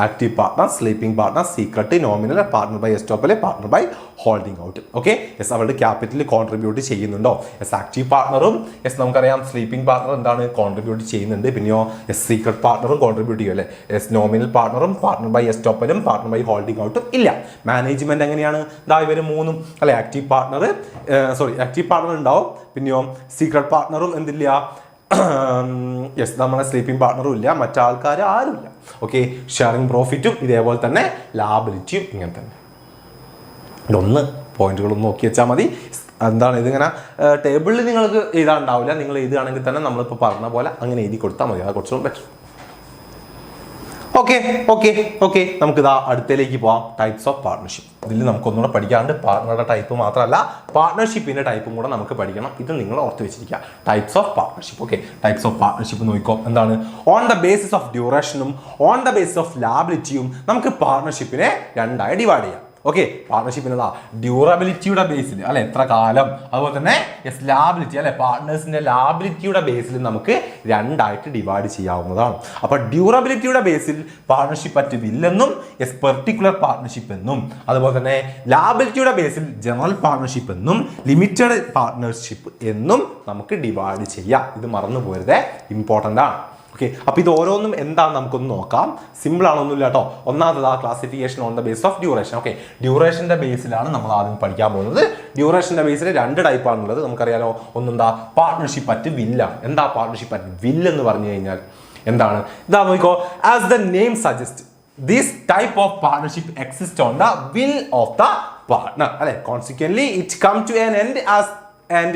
active partner, sleeping partner, secret, nominal, partner by estoppel, partner by holding out. Okay yes, അവരുടെ ക്യാപിറ്റൽ കോൺട്രിബ്യൂട്ട് ചെയ്യുന്നുണ്ടോ? യെസ്, ആക്റ്റീവ് പാർട്ണറും യെസ് നമുക്കറിയാം സ്ലീപ്പിംഗ് പാർട്ണർ എന്താണ് കോൺട്രിബ്യൂട്ട് ചെയ്യുന്നുണ്ട്. പിന്നെയോ യെസ് സീക്രട്ട് പാർട്ണറും കോൺട്രിബ്യൂട്ട് ചെയ്യും അല്ലേ? യെസ്, നോമിനൽ പാർട്ണറും പാർട്ണർ ബൈ എസ്റ്റോപ്പലും പാർട്ണർ ബൈ ഹോൾഡിംഗ് ഔട്ടും ഇല്ല. മാനേജ്മെന്റ് എങ്ങനെയാണ്? ഇവർ മൂന്നും അല്ലെ ആക്റ്റീവ് പാർട്ണർ ഉണ്ടാവും. പിന്നെയോ സീക്രട്ട് പാർട്ണറും എന്തില്ല? യെസ്, നമ്മളെ സ്ലീപ്പിംഗ് പാർട്ണറും ഇല്ല. മറ്റാൾക്കാർ ആരുമില്ല. ഓക്കെ, ഷെയറിംഗ് പ്രോഫിറ്റും ഇതേപോലെ തന്നെ ലാബിലിറ്റിയും ഇങ്ങനെ തന്നെ. ഇതൊന്ന് പോയിന്റുകളൊന്നും നോക്കി വെച്ചാൽ മതി. എന്താണ് ഇതിങ്ങനെ ടേബിളിൽ നിങ്ങൾക്ക് എഴുതാണ്ടാവില്ല. നിങ്ങൾ എഴുതുകയാണെങ്കിൽ തന്നെ നമ്മളിപ്പോൾ പറഞ്ഞ പോലെ അങ്ങനെ എഴുതി കൊടുത്താൽ മതി. അത് കുറച്ചുകൂടെ ബെറ്റർ. ഓക്കെ നമുക്കിതാ അടുത്തേക്ക് പോവാം. Types of partnership. ഇതിൽ നമുക്കൊന്നുകൂടെ പഠിക്കാണ്ട് പാർട്ണറുടെ ടൈപ്പ് മാത്രമല്ല പാർട്ണർഷിപ്പിന്റെ ടൈപ്പും കൂടെ നമുക്ക് പഠിക്കണം. ഇത് നിങ്ങൾ ഓർത്ത് വെച്ചിരിക്കുക. Types of partnership. Okay, types of partnership നോക്കിക്കോ. എന്താണ്? ഓൺ ദ ബേസിസ് ഓഫ് ഡ്യൂറേഷനും ഓൺ ദ ബേസിസ് ഓഫ് ലാബിലിറ്റിയും നമുക്ക് പാർട്ണർഷിപ്പിനെ രണ്ടായി ഡിവൈഡ് ചെയ്യാം. ഓക്കെ, പാർട്ണർഷിപ്പിന് ഡ്യൂറബിലിറ്റിയുടെ ബേസിൽ അല്ലെ എത്ര കാലം, അതുപോലെ തന്നെ യെസ് ലാബിലിറ്റി അല്ലെ പാർട്ട്നേഴ്സിന്റെ ലാബിലിറ്റിയുടെ ബേസിൽ നമുക്ക് രണ്ടായിട്ട് ഡിവൈഡ് ചെയ്യാവുന്നതാണ്. അപ്പൊ ഡ്യൂറബിലിറ്റിയുടെ ബേസിൽ പാർട്ണർഷിപ്പ് അറ്റ് വില്ലെന്നും യെസ് പെർട്ടിക്കുലർ പാർട്ണർഷിപ്പ് എന്നും, അതുപോലെ തന്നെ ലാബിലിറ്റിയുടെ ബേസിൽ ജനറൽ പാർട്ണർഷിപ്പ് എന്നും ലിമിറ്റഡ് പാർട്ണർഷിപ്പ് എന്നും നമുക്ക് ഡിവൈഡ് ചെയ്യാം. ഇത് മറന്നു പോരുത്, ഇമ്പോർട്ടൻ്റ് ആണ്. ഓക്കെ, അപ്പോൾ ഇത് ഓരോന്നും എന്താണെന്ന് നമുക്കൊന്ന് നോക്കാം. സിമ്പിൾ ആണൊന്നുമില്ല കേട്ടോ. ഒന്നാമത് classification on the base of duration. Okay, ഡ്യൂറേഷന്റെ ബേസിലാണ് നമ്മൾ ആദ്യം പഠിക്കാൻ പോകുന്നത്. ഡ്യൂറേഷന്റെ ബേസിൽ രണ്ട് ടൈപ്പാണുള്ളത്. നമുക്കറിയാലോ, ഒന്നെന്താ പാർട്ണർഷിപ്പ് അറ്റ് വില്ലാണ്. എന്താ പാർട്ണർഷിപ്പ് അറ്റ് വില്ല് എന്ന് പറഞ്ഞു കഴിഞ്ഞാൽ എന്താണ്? ഇതാ നോക്കിക്കോ. As the name suggest, this type of partnership exists on the will of the partner. അല്ലെ, consequently it come to an end as and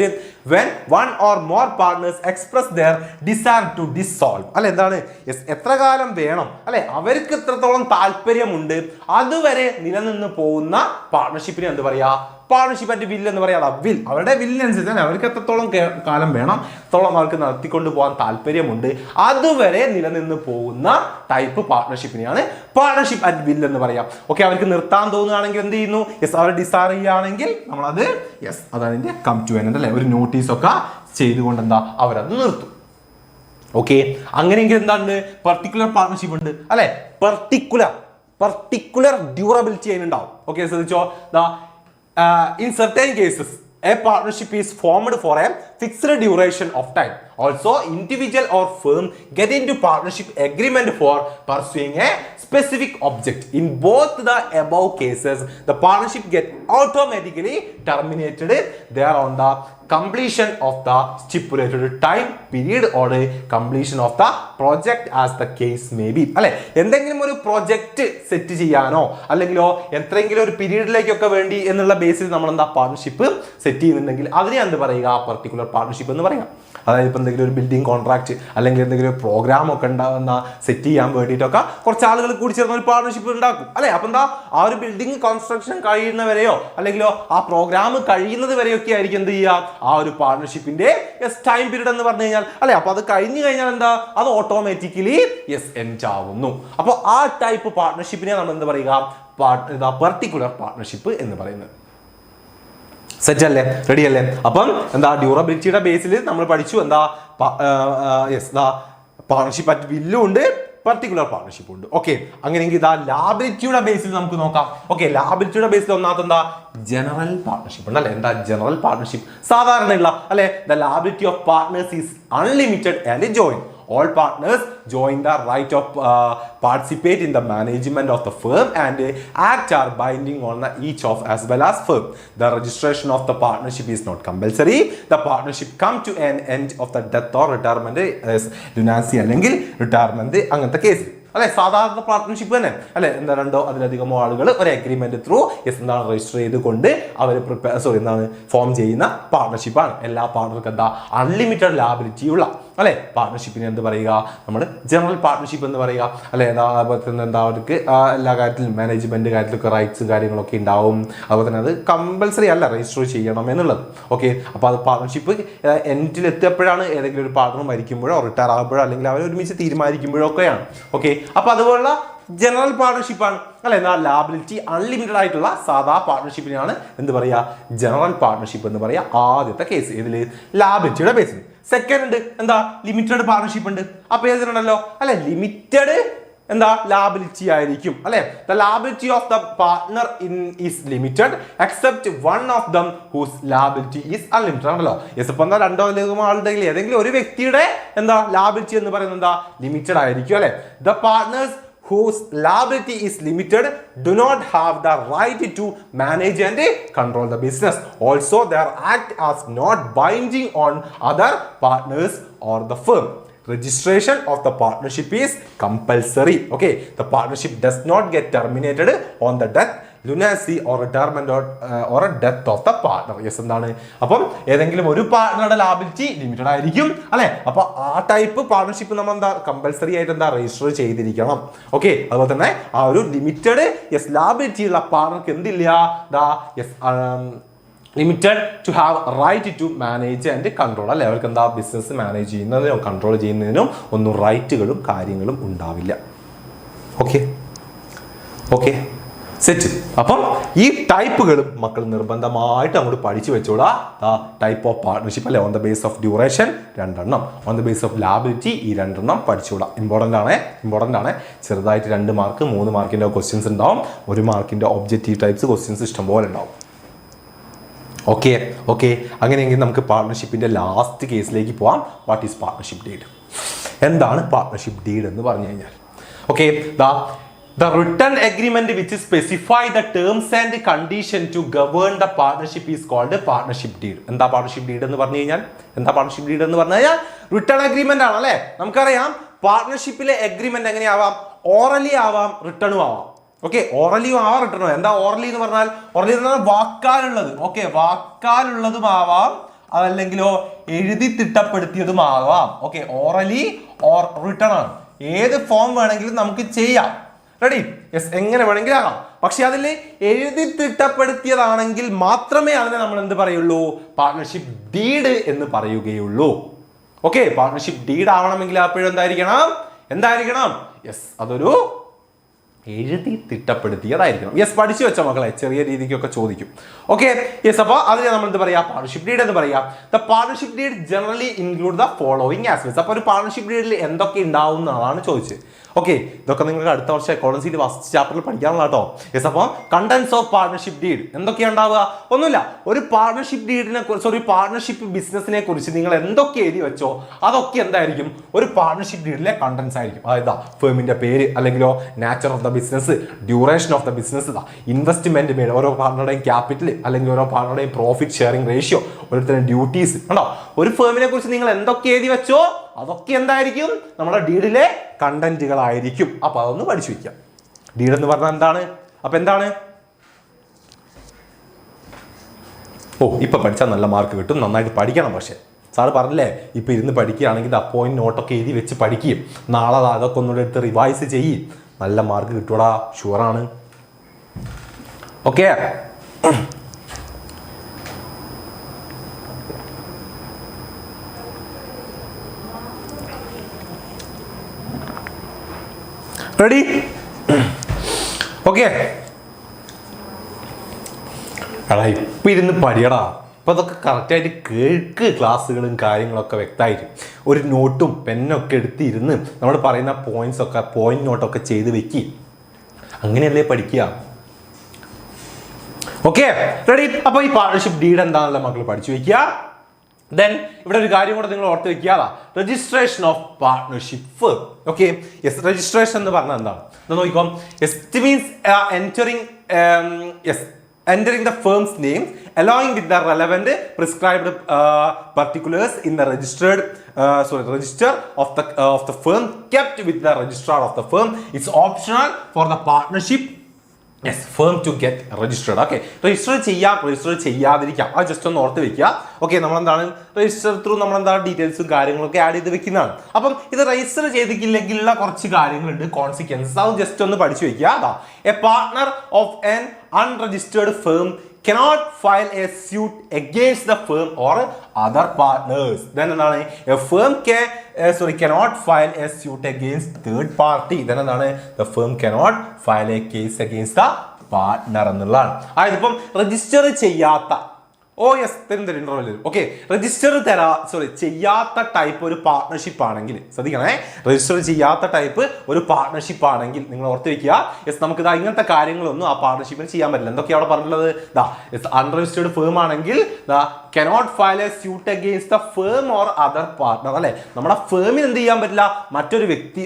when one or more partners express their desire to dissolve. അല്ലെ, എന്താണ്? യെസ്, എത്ര കാലം വേണം അല്ലെ, അവർക്ക് എത്രത്തോളം താല്പര്യമുണ്ട് അതുവരെ നിലനിന്ന് പോകുന്ന പാർട്ണർഷിപ്പിനെ എന്ത് പറയാ? പാർട്ണർഷിപ്പ് അറ്റ് വില്ല് എന്ന് പറയാം. വിൽ, അവരുടെ വില്ലിനനുസരിച്ച് അവർക്ക് എത്രത്തോളം കാലം വേണം, എത്രത്തോളം അവർക്ക് നടത്തിക്കൊണ്ട് പോകാൻ താല്പര്യമുണ്ട് അതുവരെ നിലനിന്ന് പോകുന്ന ടൈപ്പ് പാർട്ണർഷിപ്പിനെയാണ് പാർട്ണർഷിപ്പ് അറ്റ് വില്ല് എന്ന് പറയാം. ഓക്കെ, അവർക്ക് നിർത്താൻ തോന്നുകയാണെങ്കിൽ എന്ത് ചെയ്യുന്നു? യെസ്, അവർ ഡിസൈർ ചെയ്യുകയാണെങ്കിൽ നമ്മളത് യെസ് അതാണ് കം ടു എൻ എൻഡ് അല്ലെ, ഒരു നോട്ടീസ് ഒക്കെ ചെയ്തുകൊണ്ട് എന്താ അവരത് നിർത്തും. ഓക്കെ, അങ്ങനെയെങ്കിൽ എന്താണ്? പെർട്ടിക്കുലർ പാർട്ണർഷിപ്പ് ഉണ്ട് അല്ലെ, പെർട്ടിക്കുലർ ഡ്യൂറബിലിറ്റി അതിനുണ്ടാവും. ഓക്കെ, ശ്രദ്ധിച്ചോ. In certain cases, a partnership is formed for a fixed duration of time. Also, individual or firm get into partnership agreement for pursuing a specific object. In both the above cases, the partnership get automatically terminated there on the completion of the stipulated time period or completion of the project as the case may be. അല്ലെ, എന്തെങ്കിലും ഒരു പ്രൊജക്ട് സെറ്റ് ചെയ്യാനോ അല്ലെങ്കിലോ എന്തെങ്കിലും ഒരു പീരീഡിലേക്കൊക്കെ വേണ്ടി എന്നുള്ള ബേസിൽ നമ്മൾ എന്താ പാർട്ണർഷിപ്പ് സെറ്റ് ചെയ്യുന്നുണ്ടെങ്കിൽ അതിനെ എന്ത് പറയുക? പെർട്ടിക്കുലർ പാർട്ണർഷിപ്പ് എന്ന് പറയുക. അതായത് ഇപ്പം എന്തെങ്കിലും ഒരു ബിൽഡിംഗ് കോൺട്രാക്ട് അല്ലെങ്കിൽ എന്തെങ്കിലും ഒരു പ്രോഗ്രാം ഒക്കെ ഉണ്ടാകുന്ന സെറ്റ് ചെയ്യാൻ വേണ്ടിയിട്ടൊക്കെ കുറച്ച് ആളുകൾ കൂടി ചേർന്ന് ഒരു പാർട്ണർഷിപ്പ് ഉണ്ടാക്കും അല്ലെ. അപ്പം എന്താ ആ ഒരു ബിൽഡിംഗ് കൺസ്ട്രക്ഷൻ കഴിയുന്നവരെയോ അല്ലെങ്കിലോ ആ പ്രോഗ്രാം കഴിയുന്നത് വരെയൊക്കെ ആയിരിക്കും എന്ത് ചെയ്യുക? ആ ഒരു പാർട്ണർഷിപ്പിന്റെ ടൈം പീരീഡ് എന്ന് പറഞ്ഞു കഴിഞ്ഞാൽ അല്ലെ. അപ്പൊ അത് കഴിഞ്ഞു കഴിഞ്ഞാൽ എന്താ? അത് ഓട്ടോമാറ്റിക്കലി എൻഡ് ആവുന്നു. അപ്പോൾ ആ ടൈപ്പ് പാർട്ണർഷിപ്പിനെ നമ്മൾ എന്ത് പറയുക? പെർട്ടിക്കുലർ പാർട്ണർഷിപ്പ് എന്ന് പറയുന്നത്. സെറ്റ് അല്ലേ? റെഡി അല്ലേ? അപ്പം എന്താ ഡ്യൂറബിലിറ്റിയുടെ ബേസിൽ നമ്മൾ പഠിച്ചു എന്താ പാർട്ണർഷിപ്പ് അറ്റ് വില്ലും ഉണ്ട്, പെർട്ടിക്കുലർ പാർട്ണർഷിപ്പ് ഉണ്ട്. ഓക്കെ, അങ്ങനെയെങ്കിൽ ഇതാ ലാബിലിറ്റിയുടെ ബേസിൽ നമുക്ക് നോക്കാം. ഓക്കെ, ലാബിലിറ്റിയുടെ ബേസിൽ ഒന്നാമത്തെ എന്താ? ജനറൽ പാർട്ണർഷിപ്പ് ഉണ്ട് അല്ലെ. എന്താ ജനറൽ പാർട്ണർഷിപ്പ്? സാധാരണയുള്ള അല്ലെ, the liability of partners is unlimited and joint. all partners join the right of participate in the management of the firm and act are binding on the each of as well as firm. The registration of the partnership is not compulsory. The partnership come to an end of the death or retirement as lunacy അല്ലെങ്കിൽ retirement അങ്ങനത്തെ കേസ് അല്ലെ സാധാരണ പാർട്ട്ണർഷിപ്പ് തന്നെ അല്ലെ എന്താ രണ്ടോ അതിലധികമോ ആളുകൾ ഒരു അഗ്രിമെന്റ് ത്രൂ എന്താണ് രജിസ്റ്റർ ചെയ്തുകൊണ്ട് അവർ ഫോം ചെയ്യുന്ന പാർട്ട്ണർഷിപ്പാണ്. എല്ലാ പാർട്ട്ണർക്കും എന്താ അൺലിമിറ്റഡ് ലാബിലിറ്റി ഉള്ള അല്ലെ പാർട്ട്ണർഷിപ്പിന് എന്ത് പറയുക നമ്മൾ ജനറൽ പാർട്ട്ണർഷിപ്പ് എന്ന് പറയുക അല്ലെ. അതുപോലെ തന്നെ എന്താ അവർക്ക് എല്ലാ കാര്യത്തിലും മാനേജ്മെന്റ് കാര്യത്തിലൊക്കെ റൈറ്റ്സും കാര്യങ്ങളൊക്കെ ഉണ്ടാവും. അതുപോലെ തന്നെ അത് കമ്പൽസറി അല്ല രജിസ്റ്റർ ചെയ്യണം എന്നുള്ളത്. ഓക്കെ, അപ്പോൾ അത് പാർട്ട്ണർഷിപ്പ് എൻഡിലെത്തിയപ്പോഴാണ് ഏതെങ്കിലും ഒരു പാർട്ട്ണർ മരിക്കുമ്പോഴോ റിട്ടയർ ആകുമ്പോഴോ അല്ലെങ്കിൽ അവർ ഒരുമിച്ച് തീരുമാനിക്കുമ്പോഴോ ഒക്കെയാണ്. ഓക്കെ, അപ്പൊ അതുപോലുള്ള ജനറൽ പാർട്ണർഷിപ്പാണ് അല്ലെ. എന്നാൽ ലാബിലിറ്റി അൺലിമിറ്റഡ് ആയിട്ടുള്ള സാധാ പാർട്ണർഷിപ്പിനെയാണ് എന്ത് പറയുക ജനറൽ പാർട്ണർഷിപ്പ് എന്ന് പറയുക. ആദ്യത്തെ കേസ് ഇതില് ലാബിലിറ്റിയുടെ ബേസിൽ. സെക്കൻഡ് ഉണ്ട് എന്താ ലിമിറ്റഡ് പാർട്ണർഷിപ്പ് ഉണ്ട്. അപ്പൊ ഏതിനുണ്ടല്ലോ അല്ലെ ലിമിറ്റഡ് എന്താ ലാബിലിറ്റി ആയിരിക്കും അല്ലെ. The liability of the partner is limited except one of them whose liability is unlimited ആണല്ലോ. യെസ്, ഇപ്പൊ എന്താ രണ്ടോ അല്ലെങ്കിൽ ആളുടെ ഏതെങ്കിലും ഒരു വ്യക്തിയുടെ എന്താ ലാബിലിറ്റി എന്ന് പറയുന്നത് എന്താ ലിമിറ്റഡ് ആയിരിക്കും അല്ലെ. The partners whose liability is limited do not have the right to manage and control the business. Also, their act as not binding on other partners or the firm. Registration of the partnership is compulsory. Okay, the partnership does not get terminated on the death, lunacy or retirement or a death of the partner. Yes, എന്താണ് അപ്പം ഏതെങ്കിലും ഒരു പാർട്ട്ണറുടെ ലാബിലിറ്റി ലിമിറ്റഡ് ആയിരിക്കും അല്ലെ. അപ്പൊ ആ ടൈപ്പ് പാർട്ണർഷിപ്പ് നമ്മൾ എന്താ കമ്പൽസറി ആയിട്ട് എന്താ രജിസ്റ്റർ ചെയ്തിരിക്കണം. ഓക്കെ, അതുപോലെ തന്നെ ആ ഒരു ലിമിറ്റഡ് ലാബിലിറ്റി ഉള്ള പാർട്ണർക്ക് എന്തില്ല limited to have right to manage and control അല്ലെ. അവർക്ക് എന്താ ബിസിനസ് മാനേജ് ചെയ്യുന്നതിനും കൺട്രോൾ ചെയ്യുന്നതിനും ഒന്നും റൈറ്റുകളും കാര്യങ്ങളും ഉണ്ടാവില്ല. Okay okay set. അപ്പം ഈ ടൈപ്പുകളും മക്കൾ നിർബന്ധമായിട്ട് അങ്ങോട്ട് പഠിച്ചു വെച്ചോളാം. ടൈപ്പ് ഓഫ് പാർട്ണർഷിപ്പ് അല്ലെ on the base of duration രണ്ടെണ്ണം, on the base of liability ഈ രണ്ടെണ്ണം പഠിച്ചോളാം. ഇമ്പോർട്ടൻ്റ് ആണ്. ചെറുതായിട്ട് 2 മാർക്ക് 3 മാർക്കിൻ്റെ ക്വസ്റ്റ്യൻസ് ഉണ്ടാവും. 1 മാർക്കിൻ്റെ ഒബ്ജക്റ്റീവ് ടൈപ്സ് ക്വസ്റ്റ്യൻസ് ഇഷ്ടംപോലെ ഉണ്ടാവും. ഓക്കെ ഓക്കെ അങ്ങനെയെങ്കിൽ നമുക്ക് പാർട്ണർഷിപ്പിന്റെ ലാസ്റ്റ് കേസിലേക്ക് പോവാം. What is partnership deed? എന്താണ് പാർട്ണർഷിപ്പ് ഡീഡ് എന്ന് പറഞ്ഞു കഴിഞ്ഞാൽ okay the written agreement which specify the terms and condition to govern the partnership is called a partnership deed. എന്താ പാർട്ണർഷിപ്പ് ഡീഡ് എന്ന് പറഞ്ഞു കഴിഞ്ഞാൽ റിട്ടേൺ അഗ്രിമെന്റ് ആണ് അല്ലെ. നമുക്കറിയാം പാർട്ണർഷിപ്പിലെ അഗ്രിമെന്റ് എങ്ങനെയാവാം? ഓറലി ആവാം, റിട്ടേണും ആവാം. ഓക്കെ, ഓറലിയും ആവാം റിട്ടേണും. എന്താ ഓറലി എന്ന് പറഞ്ഞാൽ വാക്കാലുള്ളത്. ഓക്കെ, വാക്കാലുള്ളതും ആവാം, അതല്ലെങ്കിലോ എഴുതി തിട്ടപ്പെടുത്തിയതുമാവാം. ഓക്കെ, ഓറലി ഓർ റിട്ടേൺ ആണ്. ഏത് ഫോം വേണമെങ്കിലും നമുക്ക് ചെയ്യാം. റെഡി? യെസ്, എങ്ങനെ വേണമെങ്കിലും ആകാം. പക്ഷെ അതിൽ എഴുതി തിട്ടപ്പെടുത്തിയതാണെങ്കിൽ മാത്രമേ അതിനെ നമ്മൾ എന്ത് പറയുള്ളൂ? പാർട്ണർഷിപ്പ് ഡീഡ് എന്ന് പറയുകയുള്ളൂ. ഓക്കെ, പാർട്ണർഷിപ്പ് ഡീഡ് ആവണമെങ്കിൽ അപ്പോഴും എന്തായിരിക്കണം? യെസ്, അതൊരു എഴുതി തിട്ടപ്പെടുത്തിയതായിരിക്കണം. യെസ്, പഠിച്ചു വെച്ച മക്കളെ, ചെറിയ രീതിക്കൊക്കെ ചോദിക്കും. ഓക്കെ, യെസ്, അപ്പോൾ അതിനെ നമ്മൾ എന്ത് പറയാ? പാർട്ണർഷിപ്പ് ഡീഡ് എന്ന് പറയാം. The partnership deed generally include the following aspects. അപ്പോൾ ഒരു പാർട്ണർഷിപ്പ് ഡീഡിൽ എന്തൊക്കെ ഉണ്ടാവും എന്നാണ് ചോദിച്ചത്. ഓക്കെ, ഇതൊക്കെ നിങ്ങൾക്ക് അടുത്ത വർഷം അക്കൗണ്ടൻസിയിൽ ഫസ്റ്റ് ചാപ്റ്ററിൽ പഠിക്കാനുള്ള കേട്ടോ. യെസ്, അപ്പോൾ കണ്ടന്റ്സ് ഓഫ് പാർട്ണർഷിപ്പ് ഡീഡ് എന്തൊക്കെയാണ് ഉണ്ടാവുക? ഒന്നുമില്ല, ഒരു പാർട്ണർഷിപ്പ് ഡീഡിനെ കുറിച്ച്, ഒരു പാർട്ണർഷിപ്പ് ബിസിനസിനെ കുറിച്ച് നിങ്ങൾ എന്തൊക്കെ എഴുതി വെച്ചോ അതൊക്കെ എന്തായിരിക്കും? ഒരു പാർട്ണർഷിപ്പ് ഡീഡിലെ കണ്ടന്റ്സ് ആയിരിക്കും. അതായത് ഫേമിന്റെ പേര്, അല്ലെങ്കിലോ nature of the business, duration of the business, investment made, ഓരോ പാർട്ണറുടെയും ക്യാപിറ്റൽ, അല്ലെങ്കിൽ ഓരോ പാർട്ണറുടെയും പ്രോഫിറ്റ് ഷെയറിംഗ് റേഷ്യോ, ഓരോരുത്തരുടെ ഡ്യൂട്ടീസ് ഉണ്ടോ. ഒരു ഫേമിനെ കുറിച്ച് നിങ്ങൾ എന്തൊക്കെ എഴുതി വെച്ചോ അതൊക്കെ എന്തായിരിക്കും? നമ്മുടെ ഡീഡിലെ കണ്ടന്റുകളായിരിക്കും. അപ്പൊ അതൊന്ന് പഠിച്ചു വയ്ക്കാം. ഡീഡ് എന്ന് പറഞ്ഞാൽ എന്താണ്? അപ്പൊ എന്താണ്? ഇപ്പൊ പഠിച്ചാൽ നല്ല മാർക്ക് കിട്ടും, നന്നായിട്ട് പഠിക്കണം. പക്ഷെ സാറ് പറഞ്ഞില്ലേ, ഇപ്പൊ ഇരുന്ന് പഠിക്കുകയാണെങ്കിൽ അപ്പോയിന്റ് നോട്ടൊക്കെ എഴുതി വെച്ച് പഠിക്കുകയും നാളെ അതൊക്കെ ഒന്നുകൂടെ എടുത്ത് റിവൈസ് ചെയ്യും, നല്ല മാർക്ക് കിട്ടൂടാ, ഷുവറാണ്. Okay, ready? ഓക്കെ, എടാ ഇപ്പം ഇരുന്ന് പഠിയടാ. അപ്പോൾ അതൊക്കെ കറക്റ്റായിട്ട് കേൾക്ക്, ക്ലാസ്സുകളും കാര്യങ്ങളൊക്കെ വ്യക്തമായിട്ട് ഒരു നോട്ടും പെന്നൊക്കെ എടുത്തിരുന്ന് നമ്മൾ പറയുന്ന പോയിന്റ് നോട്ടൊക്കെ ചെയ്ത് വെക്കി. അങ്ങനെയല്ലേ പഠിക്കുക. Okay, ready? അപ്പോൾ ഈ പാർട്ണർഷിപ്പ് ഡീഡ് എന്താണല്ലോ മക്കൾ പഠിച്ചു വയ്ക്കുക. Then ഇവിടെ ഒരു കാര്യം കൂടെ നിങ്ങൾ ഓർത്ത് വെക്കുക, registration of partnership firm. Okay, yes, registration എന്ന് പറഞ്ഞാൽ എന്താണ് നോക്കിക്കോ. Yes, it means entering the firm's name along with the relevant prescribed particulars in the register of the firm kept with the registrar of the firm. It's optional for the partnership firm to get registered. Okay, register ചെയ്യാം, രജിസ്റ്റർ ചെയ്യാതിരിക്കാം, അത് ജസ്റ്റ് ഒന്ന് ഓർത്ത് വെക്കുക. ഓക്കെ, നമ്മളെന്താണ് രജിസ്റ്റർ ത്രൂ നമ്മളെന്താണ് ഡീറ്റെയിൽസും കാര്യങ്ങളൊക്കെ ആഡ് ചെയ്ത് വെക്കുന്നതാണ്. അപ്പം ഇത് രജിസ്റ്റർ ചെയ്തിട്ടില്ലെങ്കിലുള്ള കുറച്ച് കാര്യങ്ങളുണ്ട്, കോൺസിക്വൻസസ്, അത് ജസ്റ്റ് ഒന്ന് പഠിച്ചു വെക്കുക. A partner of an unregistered firm cannot file a suit against the firm or other partners. Then എന്താണ് a firm cannot file a suit against third party. Then എന്താണ് the firm cannot file a case against the partner എന്നുള്ളതാണ്. അതായത് ഇപ്പം രജിസ്റ്റർ ചെയ്യാത്ത ഓക്കെ, രജിസ്റ്റർ ചെയ്യാത്ത ടൈപ്പ് ഒരു പാർട്ട്ണർഷിപ്പ് ആണെങ്കിൽ, ശ്രദ്ധിക്കണേ, രജിസ്റ്റർ ചെയ്യാത്ത ടൈപ്പ് ഒരു പാർട്ട്ണർഷിപ്പ് ആണെങ്കിൽ നിങ്ങൾ ഓർത്ത് വെക്കുക, നമുക്ക് ഇങ്ങനത്തെ കാര്യങ്ങളൊന്നും ആ പാർട്ട്ണർഷിപ്പിന് ചെയ്യാൻ പറ്റില്ല. എന്തൊക്കെയാണ് അവിടെ പറഞ്ഞിട്ടുള്ളത്? അൺരജിസ്റ്റേർഡ് ഫേം ആണെങ്കിൽ cannot file a suit against the firm or other partner. അല്ലെ, നമ്മുടെ ഫേമിന് എന്ത് ചെയ്യാൻ പറ്റില്ല, മറ്റൊരു വ്യക്തി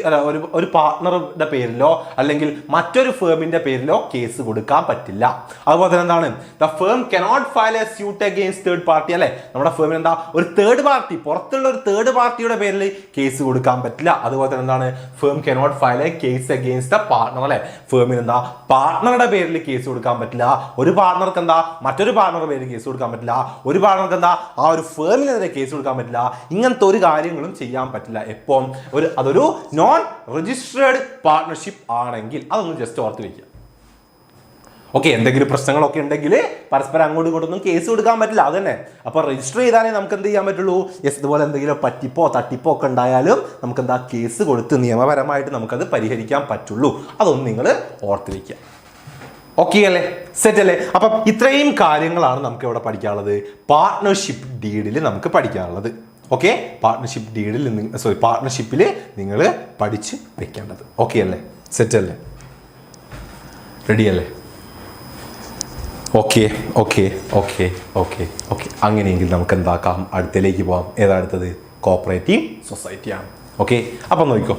ഒരു പാർട്ട്ണറുടെ പേരിലോ അല്ലെങ്കിൽ മറ്റൊരു ഫേമിന്റെ പേരിലോ കേസ് കൊടുക്കാൻ പറ്റില്ല. അതുപോലെ തന്നെ എന്താണ്, the firm cannot file a suit against third party. അല്ലെ, നമ്മുടെ ഫേമിന് എന്താ ഒരു തേർഡ് പാർട്ടി, പുറത്തുള്ള ഒരു തേർഡ് പാർട്ടിയുടെ പേരിൽ കേസ് കൊടുക്കാൻ പറ്റില്ല. അതുപോലെ തന്നെ എന്താണ്, firm cannot file A case against the partner. അല്ലെ, ഫേമിന് എന്താ പാർട്ട്ണറുടെ പേരിൽ കേസ് കൊടുക്കാൻ പറ്റില്ല. ഒരു പാർട്ട്ണർക്ക് എന്താ മറ്റൊരു പാർട്ട്ണറുടെ പേരിൽ കേസ് കൊടുക്കാൻ പറ്റില്ല. ഒരു പാർട്ട്ണർക്ക് എന്താ ആ ഒരു ഫേമിനെതിരെ കേസ് കൊടുക്കാൻ പറ്റില്ല. ഇങ്ങനത്തെ ഒരു കാര്യങ്ങളും ചെയ്യാൻ പറ്റില്ല. എപ്പോൾ അതൊരു നോൺ രജിസ്ട്രേർഡ് പാർട്ട്ണർഷിപ്പ് ആണെങ്കിൽ. അതൊന്ന് ജസ്റ്റ് ഓർത്ത് വെക്കുക. ഓക്കെ, എന്തെങ്കിലും പ്രശ്നങ്ങളൊക്കെ ഉണ്ടെങ്കിൽ പരസ്പരം അങ്ങോട്ടും ഇങ്ങോട്ടൊന്നും കേസ് കൊടുക്കാൻ പറ്റില്ല. അത് തന്നെ. അപ്പോൾ രജിസ്റ്റർ ചെയ്താലേ നമുക്ക് എന്ത് ചെയ്യാൻ പറ്റുള്ളൂ. ഇതുപോലെ എന്തെങ്കിലും പറ്റിപ്പോ തട്ടിപ്പോ ഒക്കെ ഉണ്ടായാലും നമുക്ക് എന്താ കേസ് കൊടുത്ത് നിയമപരമായിട്ട് നമുക്കത് പരിഹരിക്കാൻ പറ്റുള്ളൂ. അതൊന്നും നിങ്ങൾ ഓർത്ത് വയ്ക്കുക. ഓക്കെ അല്ലേ, സെറ്റ് അല്ലേ? അപ്പം ഇത്രയും കാര്യങ്ങളാണ് നമുക്ക് ഇവിടെ പഠിക്കാനുള്ളത്, പാർട്ട്ണർഷിപ്പ് ഡീഡിൽ നമുക്ക് പഠിക്കാനുള്ളത്. ഓക്കെ, പാർട്ട്ണർഷിപ്പിൽ നിങ്ങൾ പഠിച്ച് വെക്കേണ്ടത്. ഓക്കെ അല്ലേ, സെറ്റ് അല്ലേ, റെഡി അല്ലേ? Okay okay okay okay okay അങ്ങനെയെങ്കിൽ നമുക്ക് എന്താക്കാം, അടുത്തതിലേക്ക് പോകാം. ഏതാ അടുത്തത്? കോപ്പറേറ്റീവ് സൊസൈറ്റിയാണ്. ഓക്കെ, അപ്പം നോക്കിക്കോ.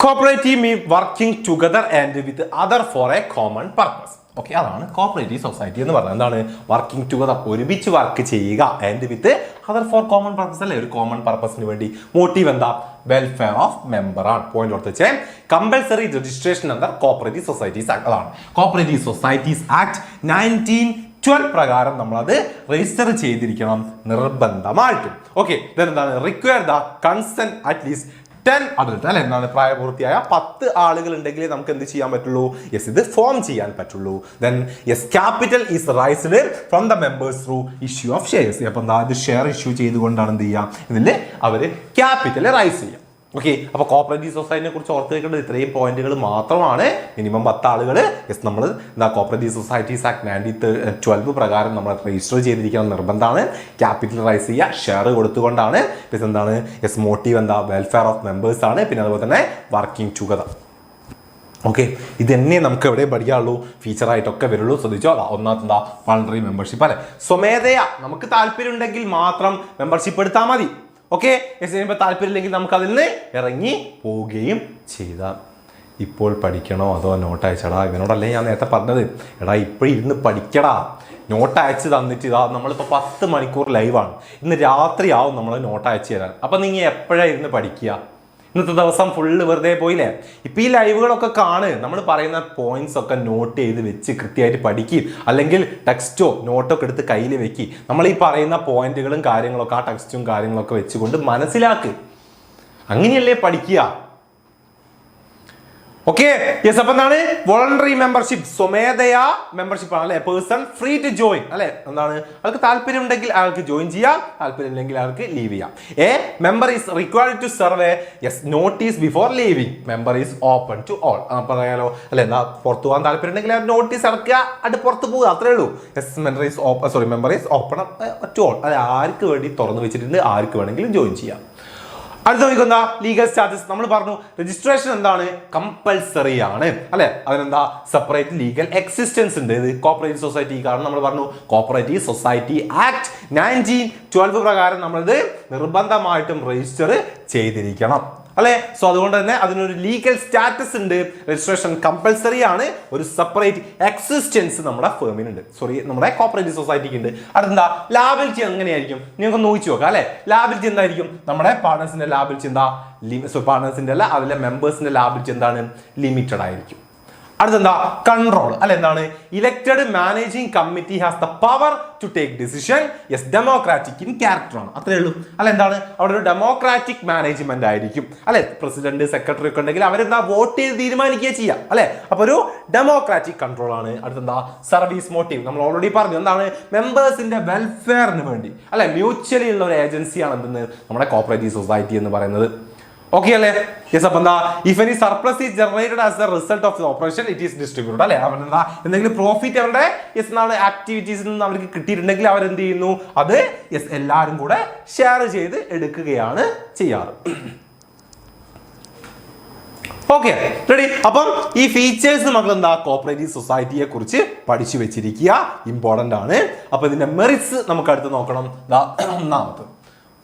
Cooperative mean working together and with other for a common purpose. Okay, അതാണ് കോപ്പറേറ്റീവ് സൊസൈറ്റി എന്ന് പറയുന്നത്. എന്താണ്? വർക്കിംഗ് ടുഗദർ, ഒരുമിച്ച് വർക്ക് ചെയ്യുക, and with other for common purpose. അല്ലേ, ഒരു കോമൺ പർപ്പസിന് വേണ്ടി. മോട്ടീവ് എന്താ? വെൽഫെയർ ഓഫ് മെമ്പർ ആണ്. പോയിന്റ് ഓർത്ത് വെച്ചേ. Compulsory registration under cooperative societies act. അതാണ് കോപ്പറേറ്റീവ് സൊസൈറ്റീസ് ആക്ട് 1912 പ്രകാരം നമ്മളത് രജിസ്റ്റർ ചെയ്തിരിക്കണം നിർബന്ധമായിട്ടും. ഓക്കെ, എന്താണ്? Require the consent at least 10 adult. അല്ലെ, എന്താണ്? പ്രായപൂർത്തിയായ 10 ആളുകൾ ഉണ്ടെങ്കിൽ നമുക്ക് എന്ത് ചെയ്യാൻ പറ്റുള്ളൂ? ഇത് ഫോം ചെയ്യാൻ പറ്റുള്ളൂ. Then capital is raised from the members through issue of shares. അപ്പൊ എന്താ, ഇത് ഷെയർ ഇഷ്യൂ ചെയ്തുകൊണ്ടാണ് എന്ത് ചെയ്യാം, ഇതിൽ അവര് ക്യാപിറ്റൽ റൈസ് ചെയ്യാം. ഓക്കെ, അപ്പോൾ കോപ്പറേറ്റീവ് സൊസൈറ്റിനെ കുറിച്ച് ഓർത്ത് വെക്കേണ്ടത് ഇത്രയും പോയിന്റുകൾ മാത്രമാണ്. മിനിമം 10 ആളുകൾ നമ്മൾ എന്താ കോപ്പറേറ്റീവ് സൊസൈറ്റീസ് ആക്ട് 1912 പ്രകാരം നമ്മൾ രജിസ്റ്റർ ചെയ്തിരിക്കുന്ന നിർബന്ധമാണ്. ക്യാപിറ്റൽ റൈസ് ചെയ്യുക, ഷെയർ കൊടുത്തുകൊണ്ടാണ്. പിന്നെ എന്താണ്? മോട്ടീവ് എന്താ? വെൽഫെയർ ഓഫ് മെമ്പേഴ്സ് ആണ്. പിന്നെ അതുപോലെ തന്നെ വർക്കിംഗ് ടുഗദർ. ഓക്കെ, ഇത് തന്നെ നമുക്ക് എവിടെയും പഠിക്കാനുള്ളൂ, ഫീച്ചറായിട്ടൊക്കെ വരുള്ളൂ. ശ്രദ്ധിച്ചോ. ഒന്നാമത്തെ എന്താ? Voluntary membership. അല്ലെ, സ്വമേധയാ നമുക്ക് താല്പര്യം ഉണ്ടെങ്കിൽ മാത്രം മെമ്പർഷിപ്പ് എടുത്താൽ മതി. ഓക്കെ, ഇപ്പോൾ താല്പര്യമില്ലെങ്കിൽ നമുക്ക് അതിൽ നിന്ന് ഇറങ്ങി പോവുകയും ചെയ്താൽ. ഇപ്പോൾ പഠിക്കണോ അതോ നോട്ട് അയച്ചടാ? ഇവനോടല്ലേ ഞാൻ നേരത്തെ പറഞ്ഞത്, എടാ ഇപ്പോൾ ഇരുന്ന് പഠിക്കടാ, നോട്ട് അയച്ച് തന്നിട്ട് ഇതാ നമ്മളിപ്പോൾ 10 മണിക്കൂർ ലൈവാണ്. ഇന്ന് രാത്രിയാവും നമ്മൾ നോട്ട് അയച്ചു തരാൻ. അപ്പം നിങ്ങൾ എപ്പോഴാണ് ഇരുന്ന് പഠിക്കുക? ഇന്നത്തെ ദിവസം ഫുള്ള് വെറുതെ പോയില്ലേ? ഇപ്പം ഈ ലൈവുകളൊക്കെ കാണ്, നമ്മൾ പറയുന്ന പോയിന്റ്സ് ഒക്കെ നോട്ട് ചെയ്ത് വെച്ച് കൃത്യമായിട്ട് പഠിക്കും. അല്ലെങ്കിൽ ടെക്സ്റ്റോ നോട്ടൊക്കെ എടുത്ത് കയ്യിൽ വെക്കി. നമ്മൾ ഈ പറയുന്ന പോയിന്റുകളും കാര്യങ്ങളൊക്കെ ആ ടെക്സ്റ്റും കാര്യങ്ങളൊക്കെ വെച്ചുകൊണ്ട് മനസ്സിലാക്ക്. അങ്ങനെയല്ലേ പഠിക്കുക. Okay, yes. അപ്പൊ എന്താണ്? വോളണ്ടറി മെമ്പർഷിപ്പ്, സ്വമേധയാ മെമ്പർഷിപ്പ് ആണ്. അല്ലെ, പേഴ്സൺ ഫ്രീ ടു ജോയിൻ. അല്ലെ, എന്താണ്? അയാൾക്ക് താല്പര്യം ഉണ്ടെങ്കിൽ അയാൾക്ക് ജോയിൻ ചെയ്യാം, താല്പര്യം ഇല്ലെങ്കിൽ അയാൾക്ക് ലീവ് ചെയ്യാം. A member is required to serve a notice before leaving. Member is open to all. പറയാലോ അല്ലെ, എന്താ പുറത്തു പോകാൻ താല്പര്യം ഉണ്ടെങ്കിൽ നോട്ടീസ് ഇറക്കുക, അത് പുറത്ത് പോകുക, അത്രേ ഉള്ളൂ. Member is open to all. അല്ലെ, ആർക്ക് വേണ്ടി തുറന്നു വെച്ചിട്ടുണ്ട്, ആർക്ക് വേണമെങ്കിലും ജോയിൻ ചെയ്യാം. അടുത്ത നോക്കുന്ന ലീഗൽ സ്റ്റാറ്റസ്. നമ്മൾ പറഞ്ഞു രജിസ്ട്രേഷൻ എന്താണ്, കമ്പൽസറി ആണ് അല്ലെ. അതിനെന്താ സെപ്പറേറ്റ് ലീഗൽ എക്സിസ്റ്റൻസ് ഉണ്ട്. ഇത് കോപ്പറേറ്റീവ് സൊസൈറ്റി, കാരണം നമ്മൾ പറഞ്ഞു കോപ്പറേറ്റീവ് സൊസൈറ്റി ആക്ട് 1912 പ്രകാരം നമ്മളിത് നിർബന്ധമായിട്ടും രജിസ്റ്റർ ചെയ്തിരിക്കണം അല്ലെ. സോ അതുകൊണ്ട് തന്നെ അതിനൊരു ലീഗൽ സ്റ്റാറ്റസ് ഉണ്ട്. രജിസ്ട്രേഷൻ കമ്പൽസറി ആണ്. ഒരു സെപ്പറേറ്റ് എക്സിസ്റ്റൻസ് നമ്മുടെ ഫേമിനുണ്ട്, നമ്മുടെ കോപ്പറേറ്റീവ് സൊസൈറ്റിക്ക് ഉണ്ട്. അടുത്തെന്താ ലാബിലിറ്റി എങ്ങനെയായിരിക്കും നിങ്ങൾക്ക് നോക്കിച്ചു നോക്കാം അല്ലെ. ലാബിലിറ്റി എന്തായിരിക്കും, നമ്മുടെ പാർട്ണേഴ്സിന്റെ ലാബിലിറ്റി എന്താ, പാർട്ണേഴ്സിന്റെ അല്ല അതിലെ മെമ്പേഴ്സിന്റെ ലാബിലിറ്റി എന്താണ്, ലിമിറ്റഡ് ആയിരിക്കും. അടുത്തെന്താ കൺട്രോൾ അല്ലെ. എന്താണ് elected managing committee has the power to take decision. Yes, democratic in character ആണ്, അത്രേ ഉള്ളൂ അല്ലെ. എന്താണ് അവിടെ ഒരു ഡെമോക്രാറ്റിക് മാനേജ്മെന്റ് ആയിരിക്കും അല്ലെ. പ്രസിഡന്റ് സെക്രട്ടറി ഒക്കെ ഉണ്ടെങ്കിൽ അവരെന്താ വോട്ട് ചെയ്ത് തീരുമാനിക്കുക ചെയ്യാം അല്ലെ. അപ്പൊ ഒരു ഡെമോക്രാറ്റിക് കൺട്രോൾ ആണ്. അടുത്തെന്താ സർവീസ് മോട്ടീവ്. നമ്മൾ ഓൾറെഡി പറഞ്ഞു എന്താണ് മെമ്പേഴ്സിന്റെ വെൽഫെയറിന് വേണ്ടി അല്ലെ മ്യൂച്വലി ഉള്ള ഒരു ഏജൻസിയാണ് എന്തെന്ന് നമ്മുടെ കോപ്പറേറ്റീവ് സൊസൈറ്റി എന്ന് പറയുന്നത്. ഓക്കെ അല്ലേ. യെസ്. അപ്പൊ എന്താ if any surplus is generated as a result of the operation it is distributed അല്ലെ. അവരെന്താ എന്തെങ്കിലും പ്രോഫിറ്റ് അവരുടെ ആക്ടിവിറ്റീസിൽ നിന്ന് അവർക്ക് കിട്ടിയിട്ടുണ്ടെങ്കിൽ അവരെന്ത് ചെയ്യുന്നു, അത് എല്ലാവരും കൂടെ ഷെയർ ചെയ്ത് എടുക്കുകയാണ് ചെയ്യാറ്. Okay ready. അപ്പം ഈ ഫീച്ചേഴ്സ് നമ്മൾ എന്താ കോപ്പറേറ്റീവ് സൊസൈറ്റിയെ കുറിച്ച് പഠിച്ചു വെച്ചിരിക്കുക, ഇമ്പോർട്ടന്റ് ആണ്. അപ്പൊ ഇതിന്റെ മെറിറ്റ്സ് നമുക്ക് അടുത്ത് നോക്കണം. ഒന്നാമത്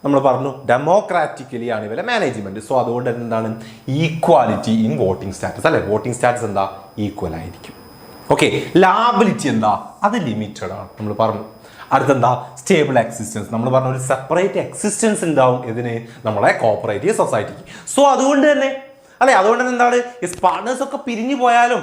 നമ്മൾ പറഞ്ഞു ഡെമോക്രാറ്റിക്കലി ആണ് ഇവരെ മാനേജ്മെന്റ്. സോ അതുകൊണ്ട് എന്താണ് ഈക്വാലിറ്റി ഇൻ വോട്ടിംഗ് സ്റ്റാറ്റസ് അല്ലെ. വോട്ടിംഗ് സ്റ്റാറ്റസ് എന്താ ഈക്വൽ ആയിരിക്കും. ഓക്കെ. ലാബിലിറ്റി എന്താ, അത് ലിമിറ്റഡ് ആണ് നമ്മൾ പറഞ്ഞു. അടുത്തെന്താ സ്റ്റേബിൾ എക്സിസ്റ്റൻസ്. നമ്മൾ പറഞ്ഞ ഒരു സെപ്പറേറ്റ് എക്സിസ്റ്റൻസ് ഉണ്ടാവും ഇതിന് നമ്മളെ കോപ്പറേറ്റീവ് സൊസൈറ്റിക്ക്. സോ അതുകൊണ്ട് തന്നെ അല്ലെ, അതുകൊണ്ട് തന്നെ എന്താണ് പാർട്ട്നേഴ്സ് ഒക്കെ പിരിഞ്ഞു പോയാലും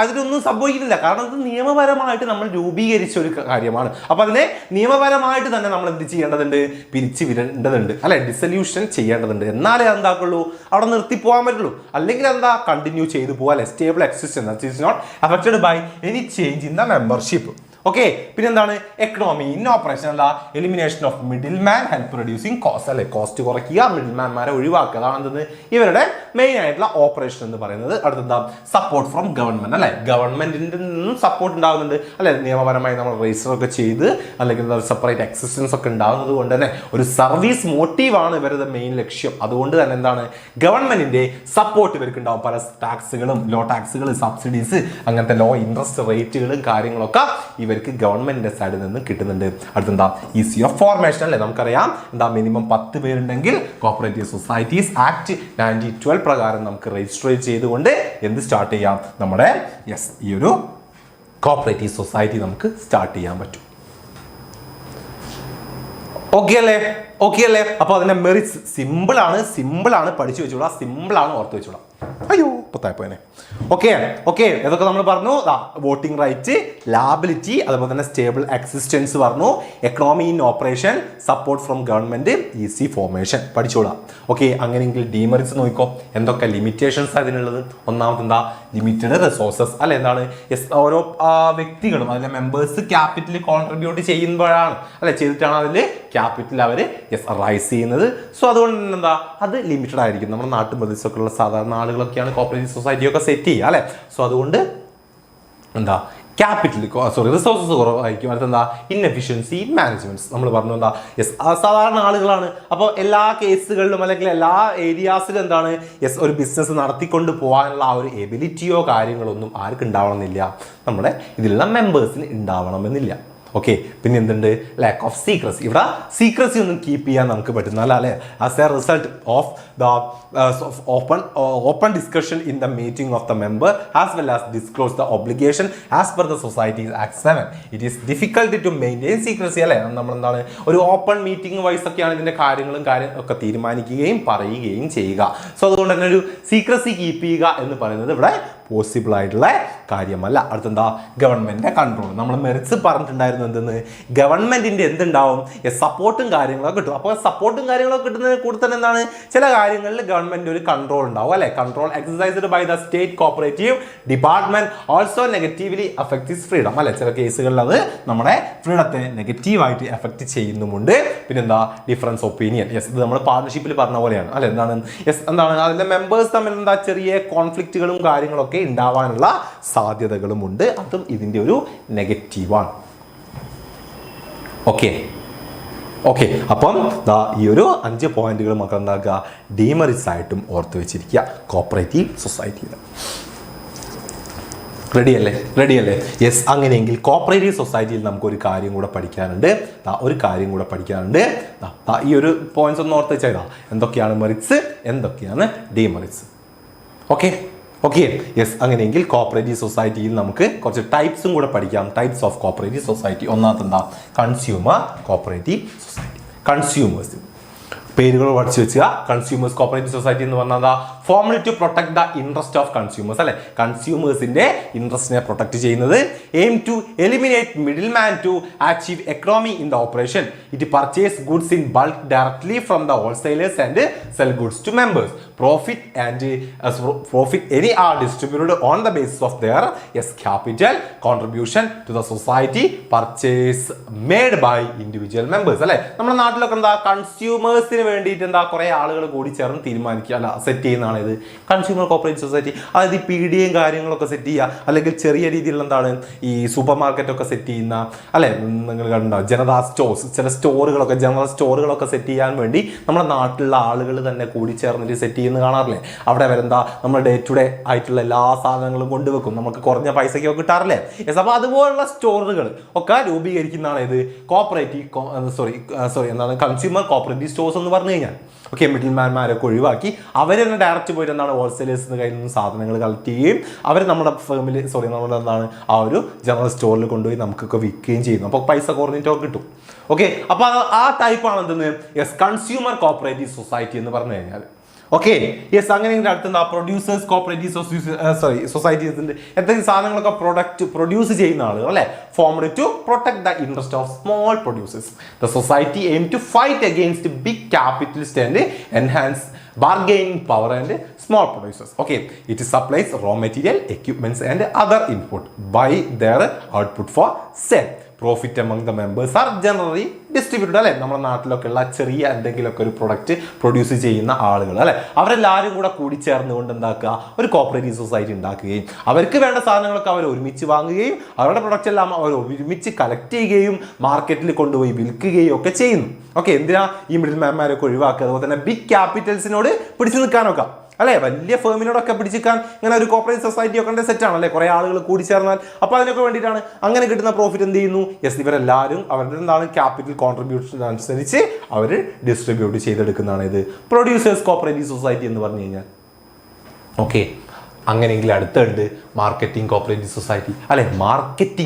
അതിനൊന്നും സംഭവിക്കുന്നില്ല, കാരണം അത് നിയമപരമായിട്ട് നമ്മൾ രൂപീകരിച്ച ഒരു കാര്യമാണ്. അപ്പൊ അതിനെ നിയമപരമായിട്ട് തന്നെ നമ്മൾ എന്ത് ചെയ്യേണ്ടതുണ്ട്, പിരിച്ചു വിടേണ്ടതുണ്ട് അല്ലെ, ഡിസൊല്യൂഷൻ ചെയ്യേണ്ടതുണ്ട്. എന്നാലേ എന്താക്കുള്ളൂ അവിടെ നിർത്തി പോകാൻ പറ്റുള്ളൂ. അല്ലെങ്കിൽ എന്താ കണ്ടിന്യൂ ചെയ്തു പോകാം അല്ലെ. Stable existence is not affected by any change in the membership. Okay. പിന്നെ എന്താണ് എക്കണോമി ഇൻ ഓപ്പറേഷൻ അല്ല, elimination of middleman, help reducing cost അല്ലെ. കോസ്റ്റ് കുറയ്ക്കുക, മിഡിൽ മാൻമാരെ ഒഴിവാക്കുക, അതാണ് എന്തെന്ന് ഇവരുടെ മെയിൻ ആയിട്ടുള്ള ഓപ്പറേഷൻ എന്ന് പറയുന്നത്. അടുത്തെന്താ സപ്പോർട്ട് ഫ്രം ഗവൺമെന്റ് അല്ലെ. ഗവൺമെന്റിന്റെ നിന്നും സപ്പോർട്ട് ഉണ്ടാകുന്നുണ്ട് അല്ലെ. നിയമപരമായി നമ്മൾ രജിസ്റ്റർ ഒക്കെ ചെയ്ത് അല്ലെങ്കിൽ സെപ്പറേറ്റ് എക്സിസ്റ്റൻസ് ഒക്കെ ഉണ്ടാകുന്നത് കൊണ്ട് തന്നെ ഒരു സർവീസ് മോട്ടീവാണ് ഇവരുടെ മെയിൻ ലക്ഷ്യം. അതുകൊണ്ട് തന്നെ എന്താണ് ഗവൺമെന്റിന്റെ സപ്പോർട്ട് ഇവർക്ക് ഉണ്ടാവും. പല ടാക്സുകളും, ലോ ടാക്സുകൾ, സബ്സിഡീസ്, അങ്ങനത്തെ ലോ ഇൻട്രസ്റ്റ് റേറ്റുകളും കാര്യങ്ങളൊക്കെ ഇവർക്ക് ഗവൺമെന്റിന്റെ സൈഡിൽ നിന്ന് കിട്ടുന്നുണ്ട്. അടുത്തെന്താ ഈസി ഓഫ് ഫോർമേഷൻ അല്ലെ. നമുക്കറിയാം എന്താ മിനിമം 10 പേരുണ്ടെങ്കിൽ കോപ്പറേറ്റീവ് സൊസൈറ്റീസ് ആക്ട് 1912 പ്രകാരം നമുക്ക് രജിസ്റ്റർ ചെയ്തുകൊണ്ട് എന്ത് സ്റ്റാർട്ട് ചെയ്യാം, നമ്മുടെ ഈ ഒരു കോപ്പറേറ്റീവ് സൊസൈറ്റി നമുക്ക് സ്റ്റാർട്ട് ചെയ്യാൻ പറ്റും. ഓക്കെ അല്ലേ. ഓക്കെ അല്ലേ. അപ്പൊ അതിന്റെ മെറിറ്റ്സ് സിമ്പിൾ ആണ് പഠിച്ചു വെച്ചോളാം, സിമ്പിൾ ആണ് ഓർത്ത് വെച്ചോളാം. അയ്യോ പത്തായപ്പോനെ. Okay okay. ഇതൊക്കെ നമ്മൾ പറഞ്ഞു. വോട്ടിംഗ് റൈറ്റ്, ലാബിലിറ്റി, അതുപോലെ തന്നെ സ്റ്റേബിൾ എക്സിസ്റ്റൻസ് പറഞ്ഞു, economy in operation, support from government, easy formation പഠിച്ചോളാം. ഓക്കെ. അങ്ങനെയെങ്കിൽ ഡിമെറിറ്റ്സ് നോക്കിക്കോ. എന്തൊക്കെ ലിമിറ്റേഷൻസ് അതിനുള്ളത്. ഒന്നാമത് എന്താ ലിമിറ്റഡ് റിസോഴ്സസ് അല്ലെ. എന്താണ് ഓരോ വ്യക്തികളും അതിലെ മെമ്പേഴ്സ് ക്യാപിറ്റൽ കോൺട്രിബ്യൂട്ട് ചെയ്യുമ്പോഴാണ് അല്ലെ, ചെയ്തിട്ടാണ് അതിൽ ക്യാപിറ്റൽ അവർ റൈസ് ചെയ്യുന്നത്. സോ അതുകൊണ്ട് തന്നെ എന്താ അത് ലിമിറ്റഡ് ആയിരിക്കും. നമ്മുടെ നാട്ടു പ്രദേശത്തൊക്കെ ഉള്ള സാധാരണ ആളുകളൊക്കെയാണ് കോപ്പറേറ്റീവ് സൊസൈറ്റി ഒക്കെ സെറ്റ് ചെയ്യുക അല്ലെ. സോ അതുകൊണ്ട് എന്താ റിസോഴ്സസ് കുറവായിരിക്കും. അടുത്തെന്താ ഇൻഎഫിഷ്യൻസി ഇൻ മാനേജ്മെന്റ്. നമ്മൾ പറഞ്ഞു എന്താ സാധാരണ ആളുകളാണ്. അപ്പോൾ എല്ലാ കേസുകളിലും അല്ലെങ്കിൽ എല്ലാ ഏരിയാസിലും എന്താണ് ഒരു ബിസിനസ് നടത്തിക്കൊണ്ട് പോകാനുള്ള ആ ഒരു എബിലിറ്റിയോ കാര്യങ്ങളൊന്നും ആർക്കും ഉണ്ടാവണമെന്നില്ല, നമ്മുടെ ഇതിലുള്ള മെമ്പേഴ്സിന് ഉണ്ടാവണമെന്നില്ല. ഓക്കെ. പിന്നെ എന്തുണ്ട് ലാക്ക് ഓഫ് സീക്രസി. ഇവിടെ സീക്രസി ഒന്നും കീപ്പ് ചെയ്യാൻ നമുക്ക് പറ്റുന്നല്ല അല്ലെ. As a result of the open discussion in the meeting of the member as well as disclose the obligation as per the societies act 7 it is difficult to maintain secrecy അല്ലെ. നമ്മൾ എന്താണ് ഒരു ഓപ്പൺ മീറ്റിംഗ് വൈസ് ഒക്കെയാണ് ഇതിന്റെ കാര്യം ഒക്കെ തീരുമാനിക്കുകയും പറയുകയും ചെയ്യുക. സോ അതുകൊണ്ട് തന്നെ ഒരു സീക്രസി കീപ്പ് ചെയ്യുക എന്ന് പറയുന്നത് ഇവിടെ പോസിബിൾ ആയിട്ടുള്ള കാര്യമല്ല. അടുത്തെന്താ ഗവൺമെന്റിന്റെ കൺട്രോൾ. നമ്മൾ മെറിറ്റ്സ് പറഞ്ഞിട്ടുണ്ടായിരുന്നു എന്തെന്ന് ഗവൺമെന്റിന്റെ എന്തുണ്ടാവും സപ്പോർട്ടും കാര്യങ്ങളൊക്കെ കിട്ടും. അപ്പോൾ സപ്പോർട്ടും കാര്യങ്ങളൊക്കെ കിട്ടുന്നതിന് കൂടെ തന്നെ എന്താണ് ചില കാര്യങ്ങളിൽ ഗവൺമെന്റ് ഒരു കൺട്രോൾ ഉണ്ടാവും അല്ലെ. Control exercised by the state cooperative department also negatively affects freedom അല്ലെ. ചില കേസുകളിൽ അത് നമ്മുടെ ഫ്രീഡത്തെ നെഗറ്റീവായിട്ട് എഫക്ട് ചെയ്യുന്നുമുണ്ട്. പിന്നെന്താ ഡിഫറൻസ് ഒപ്പീനിയൻ. ഇത് നമ്മൾ പാർട്ണർഷിപ്പിൽ പറഞ്ഞ പോലെയാണ് അല്ലെ. എന്താണ് അതിന്റെ മെമ്പേഴ്സ് തമ്മിൽ എന്താ ചെറിയ കോൺഫ്ലിക്റ്റുകളും കാര്യങ്ങളൊക്കെ ഉണ്ടാവാനുള്ള സാധ്യതകളുമുണ്ട്. അതും ഇതിന്റെ ഒരു നെഗറ്റീവാണ്. ഓക്കെ. ഓക്കെ, അപ്പം ഈ ഒരു 5 പോയിന്റുകൾ മക്കൾ എന്താക്കുക, ഡീമെറിറ്റ്സ് ആയിട്ടും ഓർത്ത് വെച്ചിരിക്കുക കോപ്പറേറ്റീവ് സൊസൈറ്റിയിൽ. റെഡിയല്ലേ? യെസ്. അങ്ങനെയെങ്കിൽ കോപ്പറേറ്റീവ് സൊസൈറ്റിയിൽ നമുക്കൊരു കാര്യം കൂടെ പഠിക്കാനുണ്ട്. ഈ ഒരു പോയിന്റ്സ് ഒന്ന് ഓർത്ത് വെച്ചാൽ എന്തൊക്കെയാണ് മെറിറ്റ്സ്, എന്തൊക്കെയാണ് ഡീമെറിറ്റ്സ്. Okay yes. അങ്ങനെയെങ്കിൽ കോപ്പറേറ്റീവ് സൊസൈറ്റിയിൽ നമുക്ക് കുറച്ച് ടൈപ്സും കൂടെ പഠിക്കാം. Types of cooperative society. ഒന്നാമത്തെ കൺസ്യൂമർ കോപ്പറേറ്റീവ് സൊസൈറ്റി. കൺസ്യൂമേഴ്സ് പേരുകൾ പഠിച്ചു വെച്ചുക. കൺസ്യൂമേഴ്സ് കോപ്പറേറ്റീവ് സൊസൈറ്റി എന്ന് പറഞ്ഞാൽ formally to protect the interest of consumers, അല്ലെ? കൺസ്യൂമേഴ്സിന്റെ ഇൻട്രസ്റ്റിനെ പ്രൊട്ടക്ട് ചെയ്യുന്നത്. Aim to eliminate middle man to achieve economy in the operation. It purchase goods in bulk directly from the wholesalers and sell goods to members. Profit any are distributed on the basis of their capital contribution to the society purchase made by individual members, അല്ലെ? നമ്മുടെ നാട്ടിലൊക്കെ എന്താ കൺസ്യൂമേഴ്സിന് വേണ്ടിയിട്ട് എന്താ കുറെ ആളുകൾ കൂടി ചേർന്ന് തീരുമാനിക്കുക, അല്ല സെറ്റ് ചെയ്യുന്നതാണ് ഇത് കൺസ്യൂമർ കോപ്പറേറ്റീവ് സൊസൈറ്റി. അതായത് ഈ PDയും കാര്യങ്ങളൊക്കെ സെറ്റ് ചെയ്യുക, അല്ലെങ്കിൽ ചെറിയ രീതിയിലുള്ള എന്താണ് ഈ സൂപ്പർ മാർക്കറ്റൊക്കെ സെറ്റ് ചെയ്യുന്ന, അല്ലെ? നിങ്ങൾ കണ്ടോ ജനതാ സ്റ്റോഴ്സ്, ചില സ്റ്റോറുകളൊക്കെ ജനറൽ സ്റ്റോറുകളൊക്കെ സെറ്റ് ചെയ്യാൻ വേണ്ടി നമ്മുടെ നാട്ടിലുള്ള ആളുകൾ തന്നെ കൂടി ചേർന്നിട്ട് സെറ്റ് ചെയ്യുന്ന കാണാറില്ലേ? അവിടെ അവരെന്താ നമ്മുടെ ഡേ ടു ഡേ ആയിട്ടുള്ള എല്ലാ സാധനങ്ങളും കൊണ്ടുവെക്കും, നമുക്ക് കുറഞ്ഞ പൈസയ്ക്കൊക്കെ കിട്ടാറില്ലേ? യെസ്. അപ്പോൾ അതുപോലുള്ള സ്റ്റോറുകൾ ഒക്കെ രൂപീകരിക്കുന്നതാണ് ഇത് കൺസ്യൂമർ കോപ്പറേറ്റീവ് സ്റ്റോഴ്സ് എന്ന് പറഞ്ഞു കഴിഞ്ഞാൽ. ഓക്കെ, മിഡിൽ മാൻമാരൊക്കെ ഒഴിവാക്കി അവർ തന്നെ ഡയറക്റ്റ് പോയിട്ട് എന്താണ് ഹോൾസെയിലേഴ്സിന് കയ്യിൽ നിന്ന് സാധനങ്ങൾ കളക്ട് ചെയ്യുകയും അവർ നമ്മുടെ ഫേമിൽ നമ്മുടെ എന്താണ് ആ ഒരു ജനറൽ സ്റ്റോറിൽ കൊണ്ടുപോയി നമുക്കൊക്കെ വിൽക്കുകയും ചെയ്യുന്നു. അപ്പോൾ പൈസ കുറഞ്ഞിട്ടൊക്കെ കിട്ടും. ഓക്കെ, അപ്പോൾ ആ ടൈപ്പാണ് എന്തെന്ന് കൺസ്യൂമർ കോപ്പറേറ്റീവ് സൊസൈറ്റി എന്ന് പറഞ്ഞു കഴിഞ്ഞാൽ. Okay yes. അങ്ങനെയെങ്കിൽ അടുത്ത പ്രൊഡ്യൂസേഴ്സ് കോപ്പറേറ്റീവ് സൊസൈറ്റീസിന്റെ എന്തെങ്കിലും സാധനങ്ങളൊക്കെ പ്രൊഡ്യൂസ് ചെയ്യുന്ന ആളുകൾ, അല്ലെ? Formed to protect the interest of small producers. The society aim to fight against big capitalist and enhance bargaining power and small producers. Okay, it supplies raw material, equipments and other input by their output for sale. Profit among the members are generally distributed, അല്ലെ? നമ്മുടെ നാട്ടിലൊക്കെ ഉള്ള ചെറിയ എന്തെങ്കിലുമൊക്കെ ഒരു പ്രൊഡക്റ്റ് പ്രൊഡ്യൂസ് ചെയ്യുന്ന ആളുകൾ, അല്ലെ? അവരെല്ലാവരും കൂടെ കൂടി ചേർന്നുകൊണ്ട് എന്താക്കുക, ഒരു കോപ്പറേറ്റീവ് സൊസൈറ്റി ഉണ്ടാക്കുകയും അവർക്ക് വേണ്ട സാധനങ്ങളൊക്കെ അവർ ഒരുമിച്ച് വാങ്ങുകയും അവരുടെ പ്രൊഡക്റ്റ് എല്ലാം അവർ ഒരുമിച്ച് കളക്ട് ചെയ്യുകയും മാർക്കറ്റിൽ കൊണ്ടുപോയി വിൽക്കുകയും ഒക്കെ ചെയ്യുന്നു. ഓക്കെ, എന്തിനാ ഈ മിഡിൽ മാൻമാരൊക്കെ ഒഴിവാക്കുക, അതുപോലെ തന്നെ ബിഗ് ക്യാപിറ്റൽസിനോട് പിടിച്ചു നിൽക്കാനൊക്കെ, അല്ലെ? വലിയ ഫേമിനോടൊക്കെ പിടിച്ചിരിക്കാൻ ഇങ്ങനെ ഒരു കോപ്പറേറ്റീവ് സൊസൈറ്റി ഒക്കെ സെറ്റാണ്, അല്ലെ? കുറെ ആളുകൾ കൂടി ചേർന്നാൽ അപ്പോൾ അതിനൊക്കെ വേണ്ടിയിട്ടാണ്. അങ്ങനെ കിട്ടുന്ന പ്രോഫിറ്റ് എന്ത് ചെയ്യുന്നു? യെസ്, ഇവരെല്ലാവരും അവരുടെ എന്താണ് ക്യാപിറ്റൽ കോൺട്രിബ്യൂഷൻ അനുസരിച്ച് അവർ ഡിസ്ട്രിബ്യൂട്ട് ചെയ്തെടുക്കുന്നതാണ് ഇത് പ്രൊഡ്യൂസേഴ്സ് കോപ്പറേറ്റീവ് സൊസൈറ്റി എന്ന് പറഞ്ഞു കഴിഞ്ഞാൽ. ഓക്കെ, അങ്ങനെയെങ്കിൽ അടുത്തുണ്ട് മാർക്കറ്റിംഗ് കോപ്പറേറ്റീവ് സൊസൈറ്റി, അല്ലെ? മാർക്കറ്റ്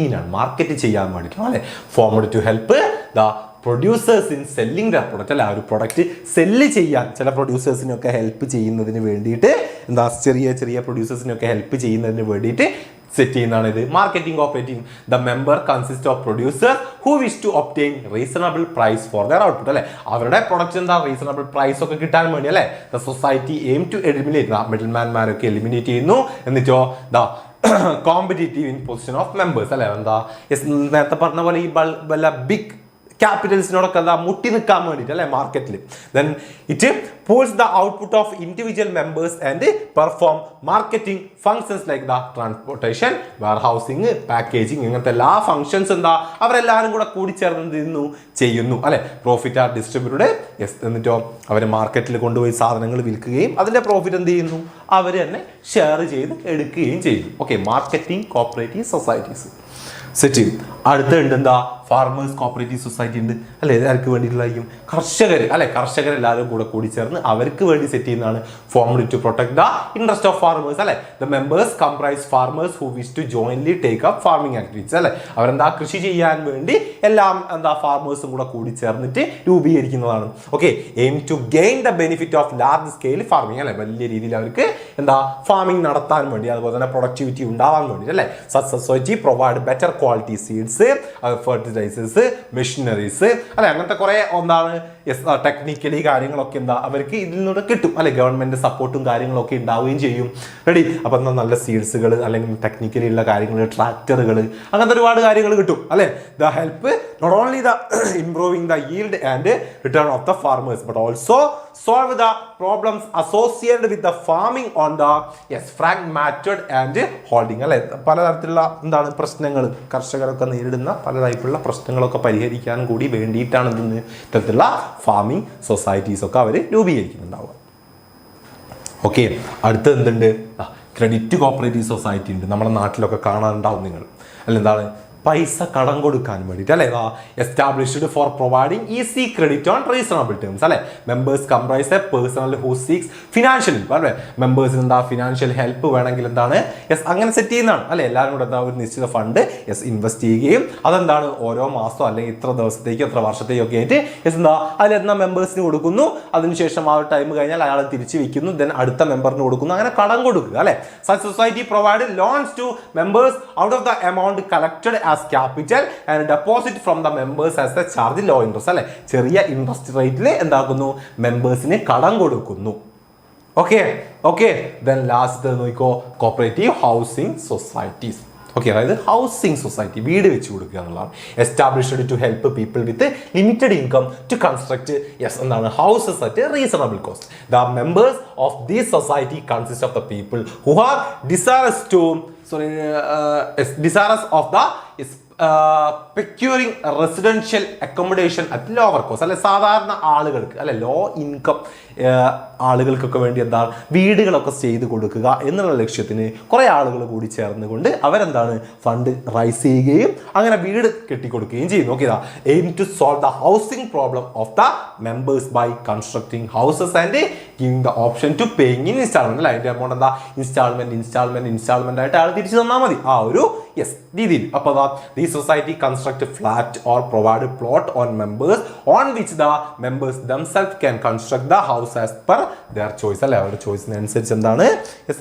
ചെയ്യാൻ വേണ്ടിയിട്ടാണ്, അല്ലെ? Formed to help the producers in selling the product, അല്ല? ഒരു പ്രൊഡക്റ്റ് സെല്ല് ചെയ്യാൻ ചില പ്രൊഡ്യൂസേഴ്സിനൊക്കെ ഹെൽപ്പ് ചെയ്യുന്നതിന് വേണ്ടിയിട്ട് എന്താ ചെറിയ പ്രൊഡ്യൂസേഴ്സിനൊക്കെ ഹെൽപ്പ് ചെയ്യുന്നതിന് വേണ്ടിയിട്ട് സെറ്റ് ചെയ്യുന്നതാണ് ഇത് marketing cooperative. The member consist of producer who wish to obtain reasonable price for their output, അല്ലെ? അവരുടെ പ്രൊഡക്റ്റ് എന്താ റീസണബിൾ പ്രൈസ് ഒക്കെ കിട്ടാൻ വേണ്ടി, അല്ലെ? The society aim to eliminate middle മാൻമാരൊക്കെ എലിമിനേറ്റ് ചെയ്യുന്നു. എന്നിട്ടോ the competitive in position of members, അല്ലെ? എന്താ നേരത്തെ പറഞ്ഞ പോലെ ഈ വല്ല ബിഗ് ക്യാപിറ്റൽസിനോടൊക്കെ എന്താ മുട്ടി നിൽക്കാൻ വേണ്ടിയിട്ട്, അല്ലെ? മാർക്കറ്റിൽ. Then it pools the output of individual members and perform marketing functions like the transportation, warehousing, packaging, ഇങ്ങനത്തെ എല്ലാ ഫങ്ഷൻസ് എന്താ അവരെല്ലാവരും കൂടെ കൂടിച്ചേർന്ന് ചെയ്യുന്നു, അല്ലെ? Profit are distributed. യെസ്. എന്നിട്ടോ അവർ മാർക്കറ്റിൽ കൊണ്ടുപോയി സാധനങ്ങൾ വിൽക്കുകയും അതിന്റെ പ്രോഫിറ്റ് എന്ത് ചെയ്യുന്നു? അവർ തന്നെ ഷെയർ ചെയ്ത് എടുക്കുകയും ചെയ്യുന്നു. Okay, marketing cooperative societies set. അടുത്തുണ്ട് എന്താ ഫാർമേഴ്സ് കോപ്പറേറ്റീവ് സൊസൈറ്റി ഉണ്ട്, അല്ലെ? ആർക്ക് വേണ്ടിയിട്ടുള്ളതായിരിക്കും? കർഷകർ, അല്ലെ? കർഷകരെല്ലാവരും കൂടി ചേർന്ന് അവർക്ക് വേണ്ടി സെറ്റ് ചെയ്യുന്നതാണ് formed to protect the interest of farmers, അല്ലെ? The members comprise farmers who wish to jointly take up farming activities, അല്ലെ? അവരെന്താ കൃഷി ചെയ്യാൻ വേണ്ടി എല്ലാം എന്താ ഫാർമേഴ്സും കൂടി ചേർന്നിട്ട് രൂപീകരിക്കുന്നതാണ്. Okay, aim to gain the benefit of large scale farming, അല്ലെ? വലിയ രീതിയിൽ അവർക്ക് എന്താ ഫാമിംഗ് നടത്താൻ വേണ്ടി, അതുപോലെ തന്നെ പ്രൊഡക്ടിവിറ്റി ഉണ്ടാവാൻ വേണ്ടി, അല്ലെ? Such society provide better quality seeds, fertilisers, machineries, അല്ലെ? അങ്ങനത്തെ കുറെ എന്താണ് ടെക്നിക്കലി കാര്യങ്ങളൊക്കെ എന്താ അവർക്ക് ഇതിൽ നിന്നൂടെ കിട്ടും അല്ലെ, ഗവൺമെന്റ് സപ്പോർട്ടും കാര്യങ്ങളൊക്കെ ഉണ്ടാവുകയും ചെയ്യും. റെഡി. അപ്പൊ എന്താ നല്ല സീഡ്സുകൾ അല്ലെങ്കിൽ ടെക്നിക്കലി ഉള്ള കാര്യങ്ങൾ, ട്രാക്ടറുകൾ, അങ്ങനത്തെ ഒരുപാട് കാര്യങ്ങൾ കിട്ടും അല്ലെ. The help not only the improving the yield and return of the farmers but also solve the problems associated with the farming on the fragmented and holding അല്ലെ. പലതരത്തിലുള്ള എന്താണ് പ്രശ്നങ്ങൾ കർഷകരൊക്കെ നേരിടുന്ന പല ടൈപ്പുള്ള പ്രശ്നങ്ങളൊക്കെ പരിഹരിക്കാൻ കൂടി വേണ്ടിയിട്ടാണ് ഇത്തരത്തിലുള്ള ഫാമിംഗ് സൊസൈറ്റീസ് ഒക്കെ അവർ രൂപീകരിക്കുന്നുണ്ടാവുക. ഓക്കെ, അടുത്ത് എന്തുണ്ട്? ക്രെഡിറ്റ് കോപ്പറേറ്റീവ് സൊസൈറ്റി ഉണ്ട്, നമ്മുടെ നാട്ടിലൊക്കെ കാണാനുണ്ടാവും നിങ്ങൾ. അല്ല എന്താണ്? പൈസ കടം കൊടുക്കാൻ വേണ്ടിയിട്ട് അല്ലെ. Established for providing easy credit on reasonable terms അല്ലെ. Members comprise a personal who seeks financial help അല്ലെ. മെമ്പേഴ്സിന് എന്താ ഫിനാൻഷ്യൽ ഹെൽപ്പ് വേണമെങ്കിൽ എന്താണ് അങ്ങനെ സെറ്റ് ചെയ്യുന്നതാണ് അല്ലെ. എല്ലാവരും കൂടെ എന്താ ഒരു നിശ്ചിത ഫണ്ട് ഇൻവെസ്റ്റ് ചെയ്യുകയും അതെന്താണ് ഓരോ മാസം അല്ലെങ്കിൽ ഇത്ര ദിവസത്തേക്ക് എത്ര വർഷത്തേക്കൊക്കെ ആയിട്ട് എന്താ അതിലെന്താ മെമ്പേഴ്സിന് കൊടുക്കുന്നു. അതിനുശേഷം ആ ഒരു ടൈം കഴിഞ്ഞാൽ അയാൾ തിരിച്ചു വെക്കുന്നു, ദെൻ അടുത്ത മെമ്പറിന് കൊടുക്കുന്നു, അങ്ങനെ കടം കൊടുക്കുക അല്ലെ. Such society provide loans to members out of the amount collected as capital and deposit from the members as the charge low interest അല്ലെ. ചെറിയ ഇൻട്രസ്റ്റ് റേറ്റിൽ എന്താക്കുന്നു മെമ്പേഴ്സിന് കടം കൊടുക്കുന്നു. ഓക്കെ then ലാസ്റ്റ് നോക്കിക്കോ കോപ്പറേറ്റീവ് ഹൗസിംഗ് സൊസൈറ്റീസ്. ഓക്കെ, അതായത് ഹൗസിംഗ് സൊസൈറ്റി വീട് വെച്ച് കൊടുക്കുക എന്നുള്ളതാണ്. Established to help people with limited income to construct എന്താണ് houses at reasonable cost. The members of this society consist of the people who are desirous of the procuring residential accommodation at lower cost അല്ലെ. സാധാരണ ആളുകൾക്ക് അല്ലെ, ലോ ഇൻകം ആളുകൾക്കൊക്കെ വേണ്ടി എന്താ വീടുകളൊക്കെ ചെയ്ത് കൊടുക്കുക എന്നുള്ള ലക്ഷ്യത്തിന് കുറെ ആളുകൾ കൂടി ചേർന്നുകൊണ്ട് അവരെന്താണ് ഫണ്ട് റൈസ് ചെയ്യുകയും അങ്ങനെ വീട് കെട്ടിക്കൊടുക്കുകയും ചെയ്യുന്നു. Okay, aim to solve the housing problem of the members by constructing houses and giving the option to paying in instalment അല്ലെ. അതിന്റെ എമൗണ്ട് എന്താ ഇൻസ്റ്റാൾമെന്റ് ആയിട്ട് ആൾ തിരിച്ചു തന്നാൽ മതി ആ ഒരു രീതിയിൽ. അപ്പൊ the society construct flat or provide plot on members on which the members themself can construct the house as per their choice അല്ലെ. അവരുടെ ചോയ്സിനനുസരിച്ച് എന്താണ്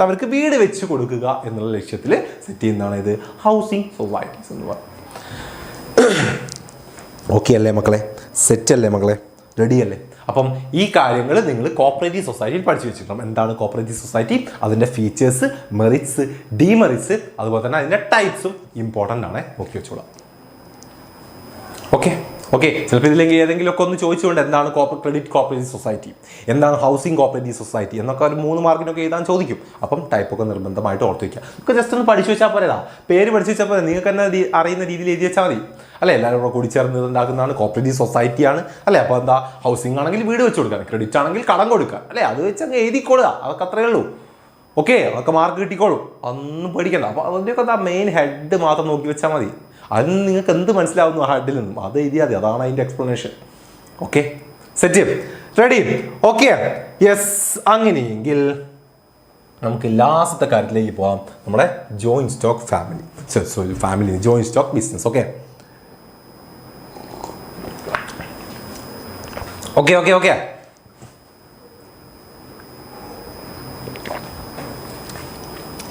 അവർക്ക് വീട് വെച്ച് കൊടുക്കുക എന്നുള്ള ലക്ഷ്യത്തിൽ സെറ്റ് ചെയ്യുന്നതാണ് ഇത് ഹൗസിംഗ് സൊസൈറ്റീസ് എന്ന് പറയുന്നത്. ഓക്കെ അല്ലേ മക്കളെ? സെറ്റ് അല്ലേ മക്കളെ? റെഡി അല്ലേ? അപ്പം ഈ കാര്യങ്ങൾ നിങ്ങൾ കോപ്പറേറ്റീവ് സൊസൈറ്റിയിൽ പഠിച്ചു വെച്ചിട്ടുണ്ടാകും. എന്താണ് കോപ്പറേറ്റീവ് സൊസൈറ്റി, അതിൻ്റെ ഫീച്ചേഴ്സ്, മെറിറ്റ്സ്, ഡിമെറിറ്റ്സ്, അതുപോലെ തന്നെ അതിൻ്റെ ടൈപ്സും ഇമ്പോർട്ടൻ്റ് ആണ്, നോക്കി വെച്ചോളാം. ഓക്കെ ചിലപ്പോൾ ഇതിലേക്ക് ഏതെങ്കിലും ഒക്കെ ഒന്ന് ചോദിച്ചുകൊണ്ട് എന്താണ് ക്രെഡിറ്റ് കോപ്പറേറ്റീവ് സൊസൈറ്റി, എന്താണ് ഹൗസിംഗ് കോപ്പറേറ്റീവ് സൊസൈറ്റി എന്നൊക്കെ ഒരു 3 മാർക്കിനൊക്കെ എഴുതാൻ ചോദിക്കും. അപ്പം ടൈപ്പൊക്കെ നിർബന്ധമായിട്ട് ഓർത്ത് വയ്ക്കുക. നമുക്ക് ജസ്റ്റ് ഒന്ന് പഠിച്ചു വെച്ചാൽ പോരാ, പേര് പഠിച്ചു വെച്ചാൽ പോരാ, നിങ്ങൾക്ക് തന്നെ അറിയുന്ന രീതിയിൽ എഴുതി വെച്ചാൽ മതി അല്ലെ. എല്ലാവരും കൂടെ കൂടി ചേർന്ന് ഉണ്ടാക്കുന്നതാണ് കോപ്പറേറ്റീവ് സൊസൈറ്റിയാണ് അല്ലെ. അപ്പോൾ എന്താ ഹൗസിംഗ് ആണെങ്കിൽ വീട് വെച്ച് കൊടുക്കുക, ക്രെഡിറ്റ് ആണെങ്കിൽ കടം കൊടുക്കുക അല്ലെ. അത് വെച്ച് അങ്ങ് എഴുതിക്കൊള്ളുക, അതൊക്കെ അത്രയേ ഉള്ളൂ. ഓക്കെ, അതൊക്കെ മാർക്ക് കിട്ടിക്കോളും, ഒന്നും പേടിക്കണ്ട. അപ്പോൾ അതിൻ്റെയൊക്കെ എന്താ മെയിൻ ഹെഡ് മാത്രം നോക്കി വെച്ചാൽ മതി. അതിന് നിങ്ങൾക്ക് എന്ത് മനസ്സിലാവുന്നു ആ ഹെഡിൽ നിന്നും അത് എഴുതിയാൽ മതി, അതാണ് അതിൻ്റെ explanation. Okay, set, ready? Okay, yes. അങ്ങനെയെങ്കിൽ നമുക്ക് ലാസ്റ്റത്തെ കാര്യത്തിലേക്ക് പോകാം, നമ്മുടെ joint stock family joint stock business. Okay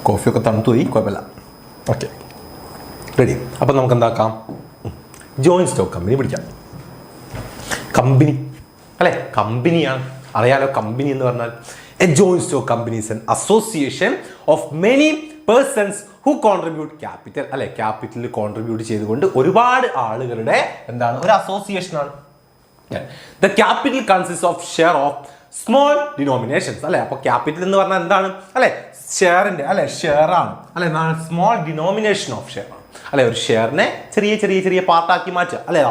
കോഫിയൊക്കെ തണുത്തു പോയി, കുഴപ്പമില്ല. Okay, ready. അപ്പം നമുക്ക് എന്താക്കാം, ജോയിന്റ് സ്റ്റോക്ക് കമ്പനി പിടിക്കാം. കമ്പനി അല്ലെ, കമ്പനിയാണ്, അറിയാലോ. കമ്പനി എന്ന് പറഞ്ഞാൽ a joint stock company is an association of many persons who contribute capital അല്ലെ. ക്യാപിറ്റൽ കോൺട്രിബ്യൂട്ട് ചെയ്തുകൊണ്ട് ഒരുപാട് ആളുകളുടെ എന്താണ് ഒരു അസോസിയേഷനാണ്. The capital consist of share of small denominations അല്ലെ. അപ്പോൾ ക്യാപിറ്റൽ എന്ന് പറഞ്ഞാൽ എന്താണ് അല്ലെ, ഷെയറിന്റെ അല്ലെ, ഷെയർ ആണ് അല്ലെ. എന്താണ് സ്മോൾ ഡിനോമിനേഷൻ ഓഫ് ഷെയർ ആണ് അല്ലെ. ഒരു ഷെയറിനെ ചെറിയ പാർട്ടാക്കി മാറ്റുക അല്ലെ.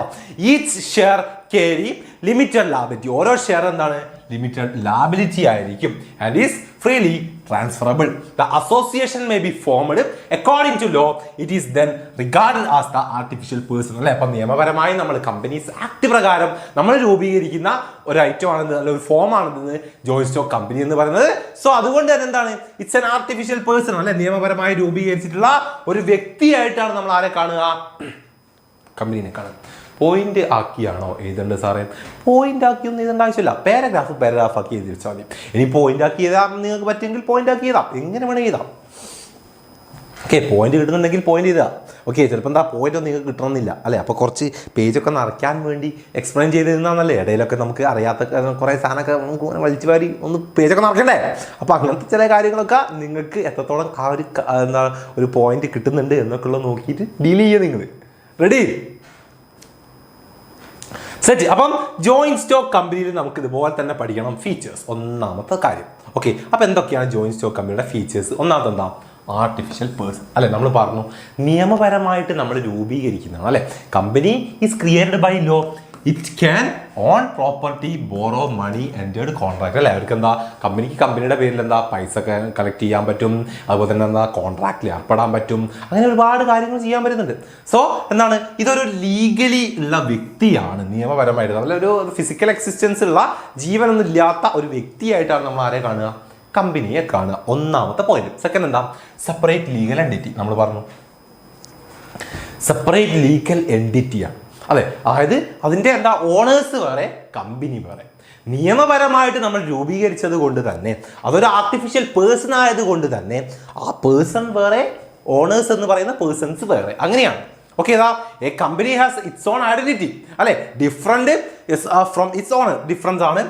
Each share carry limited liability. ഓരോ ഷെയർ എന്താണ് ലിമിറ്റഡ് ലാബിലിറ്റി ആയിരിക്കും and is freely transferable. The association may be formed according to law. It is then regarded as the artificial person അല്ലെ. അപ്പം നിയമപരമായി നമ്മൾ കമ്പനീസ് ആക്ട് പ്രകാരം നമ്മൾ രൂപീകരിക്കുന്ന ഒരു ഐറ്റം ആണെന്ന് അല്ലെ, ഒരു ഫോം ആണെന്ന് ജോയിന്റ് സ്റ്റോക്ക് കമ്പനി എന്ന് പറയുന്നത്. സോ അതുകൊണ്ട് തന്നെ എന്താണ്, ഇറ്റ്സ് എൻ ആർട്ടിഫിഷ്യൽ പേഴ്സൺ അല്ലെ. നിയമപരമായി രൂപീകരിച്ചിട്ടുള്ള ഒരു വ്യക്തിയായിട്ടാണ് നമ്മൾ ആരെ കാണുക, കമ്പനീനെ കാണുക. പോയിന്റ് ആക്കിയാണോ എഴുതേണ്ടത് സാറേ? പോയിന്റ് ആക്കിയൊന്നും എഴുതേണ്ട ആവശ്യമില്ല, പാരഗ്രാഫ് ആക്കി എഴുതി വെച്ചാൽ മതി. ഇനി പോയിന്റ് ആക്കി എഴുതാം നിങ്ങൾക്ക് പറ്റുമെങ്കിൽ പോയിന്റ് ആക്കി എഴുതാം, എങ്ങനെ വേണമെങ്കിൽ എഴുതാം. ഓക്കെ, പോയിന്റ് കിട്ടുന്നുണ്ടെങ്കിൽ പോയിന്റ് എഴുതാം, ഓക്കെ, ചിലപ്പോൾ എന്താ പോയിന്റ് നിങ്ങൾക്ക് കിട്ടണമെന്നില്ല അല്ലേ. അപ്പോൾ കുറച്ച് പേജൊക്കെ നിറയ്ക്കാൻ വേണ്ടി എക്സ്പ്ലെയിൻ ചെയ്തിരുന്നാന്നല്ലേ. ഇടയിലൊക്കെ നമുക്ക് അറിയാത്ത കുറേ സാധനമൊക്കെ നമുക്ക് വലിച്ചു വാരി ഒന്ന് പേജൊക്കെ നിറയ്ക്കണ്ടേ. അപ്പോൾ അങ്ങനത്തെ ചില കാര്യങ്ങളൊക്കെ നിങ്ങൾക്ക് എത്രത്തോളം ആ ഒരു എന്താ ഒരു പോയിന്റ് കിട്ടുന്നുണ്ട് എന്നൊക്കെ ഉള്ളത് നോക്കിയിട്ട് ഡീൽ ചെയ്യുക നിങ്ങൾ. Ready, set. അപ്പം ജോയിന്റ് സ്റ്റോക്ക് കമ്പനിയിൽ നമുക്ക് ഇതുപോലെ തന്നെ പഠിക്കണം ഫീച്ചേഴ്സ്. ഒന്നാമത്തെ കാര്യം. ഓക്കെ, അപ്പോൾ എന്തൊക്കെയാണ് ജോയിന്റ് സ്റ്റോക്ക് കമ്പനിയുടെ ഫീച്ചേഴ്സ്? ഒന്നാമത്തെ എന്താ? ആർട്ടിഫിഷ്യൽ പേഴ്സൺ അല്ലെ. നമ്മൾ പറഞ്ഞു നിയമപരമായിട്ട് നമ്മൾ രൂപീകരിക്കുന്നതാണ് അല്ലെ. Company is created by law. It can own property, borrow money, entered contract അല്ലേ. അവർക്ക് എന്താ കമ്പനിക്ക് കമ്പനിയുടെ പേരിൽ എന്താ പൈസ കളക്ട് ചെയ്യാൻ പറ്റും, അതുപോലെ തന്നെ എന്താ കോൺട്രാക്റ്റിൽ ഏർപ്പെടാൻ പറ്റും, അങ്ങനെ ഒരുപാട് കാര്യങ്ങൾ ചെയ്യാൻ പറ്റുന്നുണ്ട്. സോ എന്താണ്, ഇതൊരു ലീഗലി ഉള്ള വ്യക്തിയാണ് നിയമപരമായിട്ട്. നമ്മളൊരു ഫിസിക്കൽ എക്സിസ്റ്റൻസ് ഉള്ള ജീവനൊന്നും ഇല്ലാത്ത ഒരു വ്യക്തിയായിട്ടാണ് നമ്മൾ ആരെ കാണുക? കമ്പനിയെ കാണുക. ഒന്നാമത്തെ പോയിന്റ്. സെക്കൻഡ് എന്താ? Separate legal entity. നമ്മൾ പറഞ്ഞു സെപ്പറേറ്റ് ലീഗൽ എൻറ്റിറ്റിയാണ് അതെ. അതായത് അതിൻ്റെ എന്താ ഓണേഴ്സ് വേറെ, കമ്പനി വേറെ. നിയമപരമായിട്ട് നമ്മൾ രൂപീകരിച്ചത് കൊണ്ട് തന്നെ, അതൊരു ആർട്ടിഫിഷ്യൽ പേഴ്സൺ ആയതുകൊണ്ട് തന്നെ ആ പേഴ്സൺ വേറെ, ഓണേഴ്സ് എന്ന് പറയുന്ന പേഴ്സൺസ് വേറെ. അങ്ങനെയാണ്. ഓക്കെ, ഇതാ a company has its own identity അല്ലെ. Different from its owner. Difference ആണ്.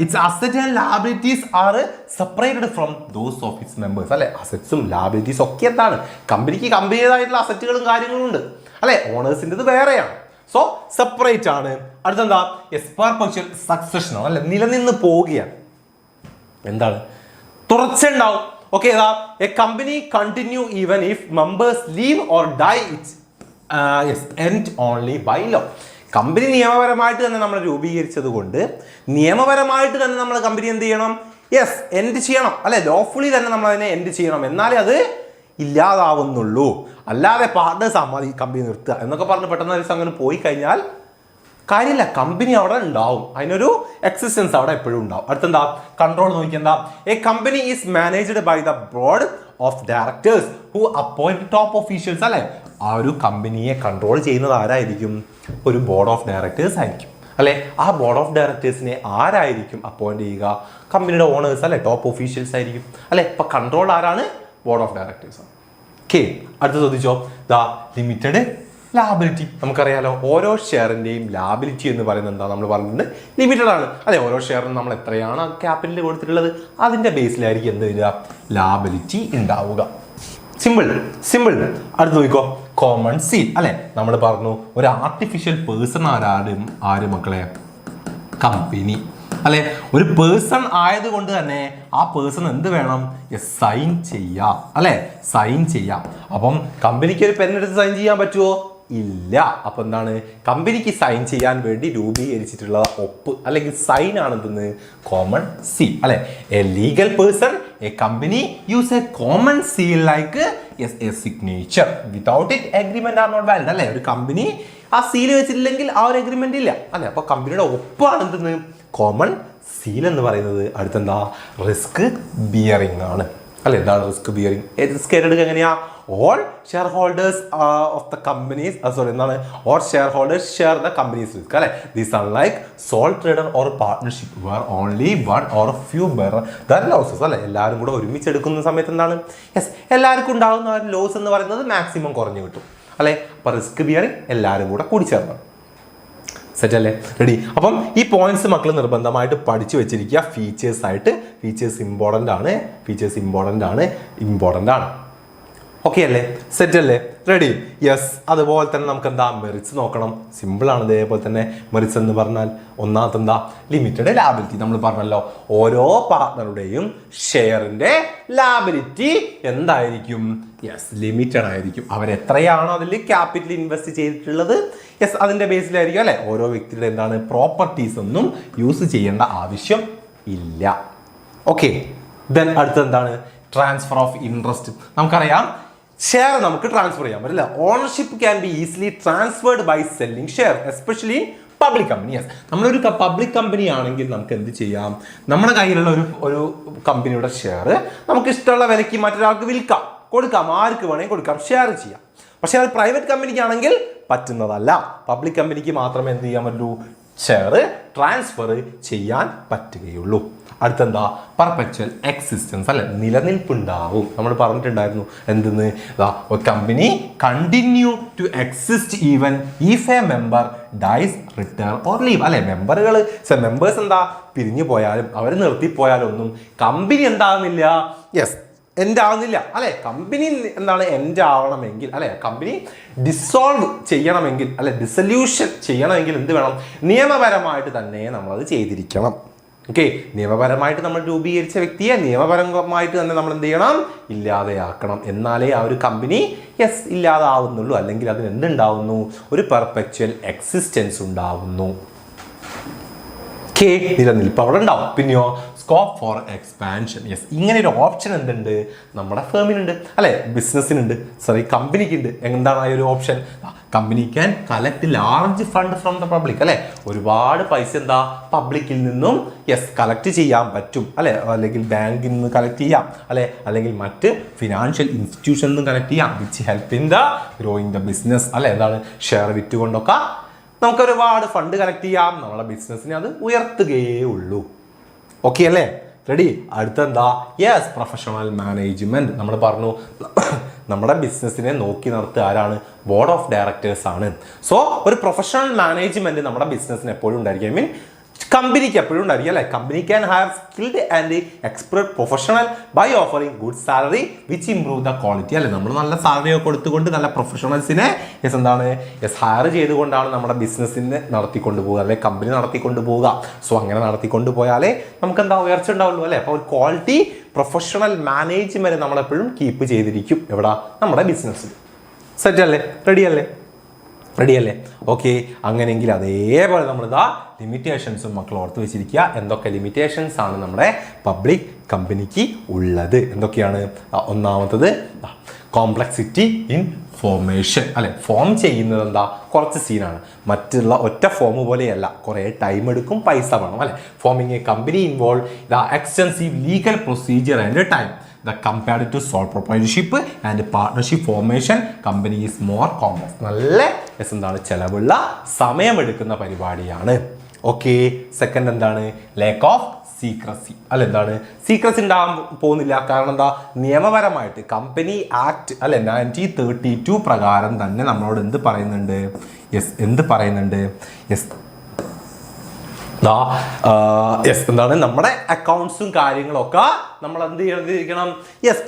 Its asset and liabilities are separated from those of its members അല്ലെ. അസറ്റ്സും ലാബിലിറ്റീസ് ഒക്കെ എന്താണ്? കമ്പനിക്ക് കമ്പനിയുടേതായിട്ടുള്ള അസറ്റുകളും കാര്യങ്ങളും ഉണ്ട് അല്ലെ. ഓണേഴ്സിൻ്റെത് വേറെയാണ്. സോ സെപ്പറേറ്റ് ആണ്. അടുത്തെന്താ? പെർപെച്വൽ സക്സഷൻ അല്ലെ. നിലനിന്ന് പോവുകയാണ്. എന്താണ്? തുടർച്ചയുണ്ടാവും. Okay, a company continue even if members leave or die. Its end only by law. Company നിയമപരമായിട്ട് തന്നെ നമ്മൾ രൂപീകരിച്ചത് കൊണ്ട് നിയമപരമായിട്ട് തന്നെ നമ്മൾ കമ്പനി എന്ത് ചെയ്യണം? യെസ്, എൻഡ് ചെയ്യണം അല്ലെ. ലോഫുള്ളി തന്നെ നമ്മൾ അതിനെ എൻഡ് ചെയ്യണം. എന്നാലേ അത് ഇല്ലാതാവുന്നുള്ളൂ. അല്ലാതെ പാർട്ട്നേഴ്സ് മതി കമ്പനി നിർത്തുക എന്നൊക്കെ പറഞ്ഞ് പെട്ടെന്ന് ഒരു അങ്ങനെ പോയി കഴിഞ്ഞാൽ കാര്യമില്ല. കമ്പനി അവിടെ ഉണ്ടാവും, അതിനൊരു എക്സിസ്റ്റൻസ് അവിടെ എപ്പോഴും ഉണ്ടാവും. അടുത്തെന്താ? കൺട്രോൾ നോക്കിയെന്താ? A company is managed by the board of directors who appoint top officials അല്ലെ. ആ ഒരു കമ്പനിയെ കൺട്രോൾ ചെയ്യുന്നത് ആരായിരിക്കും? ഒരു ബോർഡ് ഓഫ് ഡയറക്ടേഴ്സ് ആയിരിക്കും അല്ലെ. ആ ബോർഡ് ഓഫ് ഡയറക്ടേഴ്സിനെ ആരായിരിക്കും അപ്പോയിന്റ് ചെയ്യുക? കമ്പനിയുടെ ഓണേഴ്സ് അല്ലെ, ടോപ്പ് ഒഫീഷ്യൽസ് ആയിരിക്കും അല്ലെ. ഇപ്പൊ കൺട്രോൾ ആരാണ്? ബോർഡ് ഓഫ് ഡയറക്ടേഴ്സ് ആണ്. ഓക്കെ, അടുത്ത ചോദിച്ചോ. The limited liability. നമുക്കറിയാലോ ഓരോ ഷെയറിന്റെയും ലാബിലിറ്റി എന്ന് പറയുന്നത് എന്താ? നമ്മൾ പറഞ്ഞിട്ടുണ്ട് ലിമിറ്റഡ് ആണ് അല്ലെ. ഓരോ ഷെയറിനും നമ്മൾ എത്രയാണ് ക്യാപിറ്റൽ കൊടുത്തിട്ടുള്ളത് അതിന്റെ ബേസിലായിരിക്കും എന്ത് വരിക? ലാബിലിറ്റി ഉണ്ടാവുക. Simple simple. അടുത്ത് നോക്കിക്കോ. കോമൺ സീൽ അല്ലെ. നമ്മൾ പറഞ്ഞു ഒരു ആർട്ടിഫിഷ്യൽ പേഴ്സൺ ആര് മക്കളെ? കമ്പനി അല്ലെ. ഒരു പേഴ്സൺ ആയതുകൊണ്ട് തന്നെ ആ പേഴ്സൺ എന്ത് വേണം? സൈൻ ചെയ്യാം അല്ലെ. സൈൻ ചെയ്യാം. അപ്പം കമ്പനിക്ക് ഒരു പെണ്ണെടുത്ത് സൈൻ ചെയ്യാൻ പറ്റുമോ? ഇല്ല. അപ്പൊ എന്താണ്? കമ്പനിക്ക് സൈൻ ചെയ്യാൻ വേണ്ടി രൂപീകരിച്ചിട്ടുള്ള ഒപ്പ് അല്ലെങ്കിൽ സൈൻ ആണ് എന്തെന്ന്? കോമൺ സീൽ അല്ലെ. A legal person, a company use a common seal like a signature. Without it agreement are not valid അല്ലെ. ഒരു കമ്പനി ആ സീൽ വെച്ചിട്ടില്ലെങ്കിൽ ആ ഒരു എഗ്രിമെന്റ് ഇല്ല അല്ലെ. അപ്പൊ കമ്പനിയുടെ ഒപ്പാണ് എന്തെന്ന്? കോമൺ സീൽ എന്ന് പറയുന്നത്. അടുത്തെന്താ? റിസ്ക് ബിയറിംഗ് ആണ് അല്ലെ. എന്താണ് റിസ്ക് ബിയറിംഗ്? റിസ്ക് ഏറ്റെടുക്കുക എങ്ങനെയാ? All share holders of the companies എന്താണ്? Or share holders share the companies risk അല്ലെ. These are like sole trader or partnership where only one or few bear the losses അല്ലെ. എല്ലാവരും കൂടെ ഒരുമിച്ച് എടുക്കുന്ന സമയത്ത് എന്താണ്? യെസ്, എല്ലാവർക്കും ഉണ്ടാകുന്ന ലോസ് എന്ന് പറയുന്നത് മാക്സിമം കുറഞ്ഞു കിട്ടും അല്ലെ. അപ്പൊ റിസ്ക് ബിയറിംഗ് എല്ലാവരും കൂടെ കൂടിച്ചേർന്നു. സെറ്റ് അല്ലേ? റെഡി. അപ്പം ഈ പോയിന്റ്സ് മക്കൾ നിർബന്ധമായിട്ട് പഠിച്ചു വെച്ചിരിക്കുക. ഫീച്ചേഴ്സ് ആയിട്ട്. ഫീച്ചേഴ്സ് ഇമ്പോർട്ടൻ്റ് ആണ്. ഓക്കെ അല്ലേ? സെറ്റ് അല്ലേ? റെഡി. യെസ്. അതുപോലെ തന്നെ നമുക്ക് എന്താ? മെറിറ്റ്സ് നോക്കണം. സിമ്പിൾ ആണ്. ഇതേപോലെ തന്നെ മെറിറ്റ്സ് എന്ന് പറഞ്ഞാൽ ഒന്നാമത്തെ എന്താ? Limited liability. നമ്മൾ പറഞ്ഞല്ലോ ഓരോ പാർട്ട്ണറുടെയും ഷെയറിന്റെ ലാബിലിറ്റി എന്തായിരിക്കും? യെസ്, ലിമിറ്റഡ് ആയിരിക്കും. അവരെത്രയാണോ അതിൽ ക്യാപിറ്റൽ ഇൻവെസ്റ്റ് ചെയ്തിട്ടുള്ളത് യെസ് അതിന്റെ ബേസിലായിരിക്കും അല്ലെ. ഓരോ വ്യക്തിയുടെ എന്താണ്? പ്രോപ്പർട്ടീസ് ഒന്നും യൂസ് ചെയ്യേണ്ട ആവശ്യം ഇല്ല. ഓക്കെ. ദെൻ അടുത്ത എന്താണ്? Transfer of interest. നമുക്കറിയാം ഷെയർ നമുക്ക് ട്രാൻസ്ഫർ ചെയ്യാൻ പറ്റില്ല. Ownership can be easily transferred by selling share especially public company. Yes, നമ്മളൊരു പബ്ലിക് കമ്പനി ആണെങ്കിൽ നമുക്ക് എന്ത് ചെയ്യാം? നമ്മുടെ കയ്യിലുള്ള ഒരു കമ്പനിയുടെ ഷെയർ നമുക്ക് ഇഷ്ടമുള്ള വിലയ്ക്ക് മറ്റൊരാൾക്ക് കൊടുക്കാം, ആർക്ക് വേണമെങ്കിൽ കൊടുക്കാം, ഷെയർ ചെയ്യാം. പക്ഷെ അത് പ്രൈവറ്റ് കമ്പനിക്ക് ആണെങ്കിൽ പറ്റുന്നതല്ല. പബ്ലിക് കമ്പനിക്ക് മാത്രമേ എന്ത് ചെയ്യാൻ പറ്റൂ? ഷെയർ ട്രാൻസ്ഫർ ചെയ്യാൻ പറ്റുകയുള്ളൂ. അടുത്തെന്താ പെർപെച്വൽ എക്സിസ്റ്റൻസ് അല്ലെ, നിലനിൽപ്പുണ്ടാവും. നമ്മൾ പറഞ്ഞിട്ടുണ്ടായിരുന്നു എന്തെന്ന്, company continue to exist even if a member dies, retire or leave അല്ലെ. മെമ്പേഴ്സ് എന്താ പിരിഞ്ഞു പോയാലും അവർ നിർത്തിപ്പോയാലും ഒന്നും കമ്പനി എന്താകുന്നില്ല, എൻഡ് ആവുന്നില്ല അല്ലെ. കമ്പനി എന്താണ് എൻഡ് ആവണമെങ്കിൽ അല്ലെ, കമ്പനി ഡിസോൾവ് ചെയ്യണമെങ്കിൽ അല്ലെ, ഡിസൊല്യൂഷൻ ചെയ്യണമെങ്കിൽ എന്ത് വേണം, നിയമപരമായിട്ട് തന്നെ നമ്മളത് ചെയ്തിരിക്കണം. ഓക്കെ, നിയമപരമായിട്ട് നമ്മൾ രൂപീകരിച്ച വ്യക്തിയെ നിയമപരമായിട്ട് തന്നെ നമ്മൾ എന്ത് ചെയ്യണം, ഇല്ലാതെയാക്കണം. എന്നാലേ ആ ഒരു കമ്പനി ഇല്ലാതാവുന്നുള്ളൂ. അല്ലെങ്കിൽ അതിന് എന്തുണ്ടാവുന്നു, ഒരു പെർപെച്വൽ എക്സിസ്റ്റൻസ് ഉണ്ടാവുന്നു. നിലനിൽപ്പ് അവിടെ ഉണ്ടാവും. പിന്നെയോ സ്കോപ്പ് ഫോർ എക്സ്പാൻഷൻ. ഇങ്ങനെ ഒരു ഓപ്ഷൻ എന്തുണ്ട് നമ്മുടെ ഫേമിനുണ്ട് അല്ലെ, ബിസിനസ്സിനുണ്ട്, കമ്പനിക്കുണ്ട്. എന്താണ് ആ ഒരു option, company can collect large fund from the public അല്ലെ. ഒരുപാട് പൈസ എന്താ പബ്ലിക്കിൽ നിന്നും കളക്ട് ചെയ്യാൻ പറ്റും അല്ലെ, അല്ലെങ്കിൽ ബാങ്കിൽ നിന്ന് കളക്ട് ചെയ്യാം അല്ലെ, അല്ലെങ്കിൽ മറ്റ് ഫിനാൻഷ്യൽ ഇൻസ്റ്റിറ്റ്യൂഷനിൽ നിന്നും കളക്ട് ചെയ്യാം, which help in the growing the business അല്ലെ. എന്താണ് ഷെയർ വിറ്റുകൊണ്ടൊക്കെ നമുക്ക് ഒരുപാട് ഫണ്ട് കളക്ട് ചെയ്യാം, നമ്മളെ ബിസിനസ്സിനെ അത് ഉയർത്തുകയേ ഉള്ളൂ. ഓക്കെ അല്ലേ, റെഡി? അടുത്തെന്താ, professional management. നമ്മൾ പറഞ്ഞു നമ്മുടെ ബിസിനസ്സിനെ നോക്കി നടത്തുക ആരാണ്, ബോർഡ് ഓഫ് ഡയറക്ടേഴ്സ് ആണ്. സോ ഒരു പ്രൊഫഷണൽ മാനേജ്മെന്റ് നമ്മുടെ ബിസിനസ്സിന് എപ്പോഴും ഉണ്ടായിരിക്കും. ഐ മീൻ കമ്പനിക്ക് എപ്പോഴും ഉണ്ടായിരിക്കും അല്ലെ. Company can have skilled and expert professional by offering good salary which improve the quality അല്ലെ. നമ്മൾ നല്ല സാലറി ഒക്കെ കൊടുത്തുകൊണ്ട് നല്ല പ്രൊഫഷണൽസിനെ ഹയർ ചെയ്തുകൊണ്ടാണ് നമ്മുടെ ബിസിനസ്സിനെ നടത്തിക്കൊണ്ട് പോവുക അല്ലെ, കമ്പനി നടത്തിക്കൊണ്ട് പോവുക. സോ അങ്ങനെ നടത്തിക്കൊണ്ട് പോയാലേ നമുക്ക് എന്താ ഉയർച്ച ഉണ്ടാവുള്ളൂ അല്ലെ. അപ്പോൾ ഒരു ക്വാളിറ്റി പ്രൊഫഷണൽ മാനേജ്മെന്റ് നമ്മളെപ്പോഴും കീപ്പ് ചെയ്തിരിക്കും എവിടെ, നമ്മുടെ ബിസിനസ്സിൽ. സെറ്റ് അല്ലേ, റെഡി അല്ലേ? ഓക്കെ, അങ്ങനെയെങ്കിൽ അതേപോലെ നമ്മളിതാ ലിമിറ്റേഷൻസും മക്കൾ ഓർത്ത് വെച്ചിരിക്കുക. എന്തൊക്കെ ലിമിറ്റേഷൻസ് ആണ് നമ്മുടെ പബ്ലിക് കമ്പനിക്ക് ഉള്ളത്, എന്തൊക്കെയാണ്? ഒന്നാമത്തത് കോംപ്ലക്സിറ്റി ഇൻ ഫോർമേഷൻ അല്ലെ. ഫോം ചെയ്യുന്നത് എന്താ കുറച്ച് സീനാണ്, മറ്റുള്ള ഒറ്റ ഫോം പോലെയല്ല, കുറേ ടൈം എടുക്കും, പൈസ വേണം അല്ലെ. Forming a company involve the extensive legal procedure and time. Compared to sole proprietorship and partnership formation, company is more complex. നല്ല എന്താണ് ചെലവുള്ള സമയമെടുക്കുന്ന പരിപാടിയാണ്. ഓക്കെ, സെക്കൻഡ് എന്താണ്, ലാക്ക് ഓഫ് സീക്രസി അല്ല. എന്താണ് സീക്രസി ഉണ്ടാകാൻ പോകുന്നില്ല, കാരണം എന്താ, നിയമപരമായിട്ട് കമ്പനി ആക്ട് അല്ലെ 1932 പ്രകാരം തന്നെ നമ്മളോട് എന്ത് പറയുന്നുണ്ട്, എന്താണ് നമ്മുടെ അക്കൗണ്ട്സും കാര്യങ്ങളൊക്കെ നമ്മൾ എന്ത് ചെയ്തിരിക്കണം,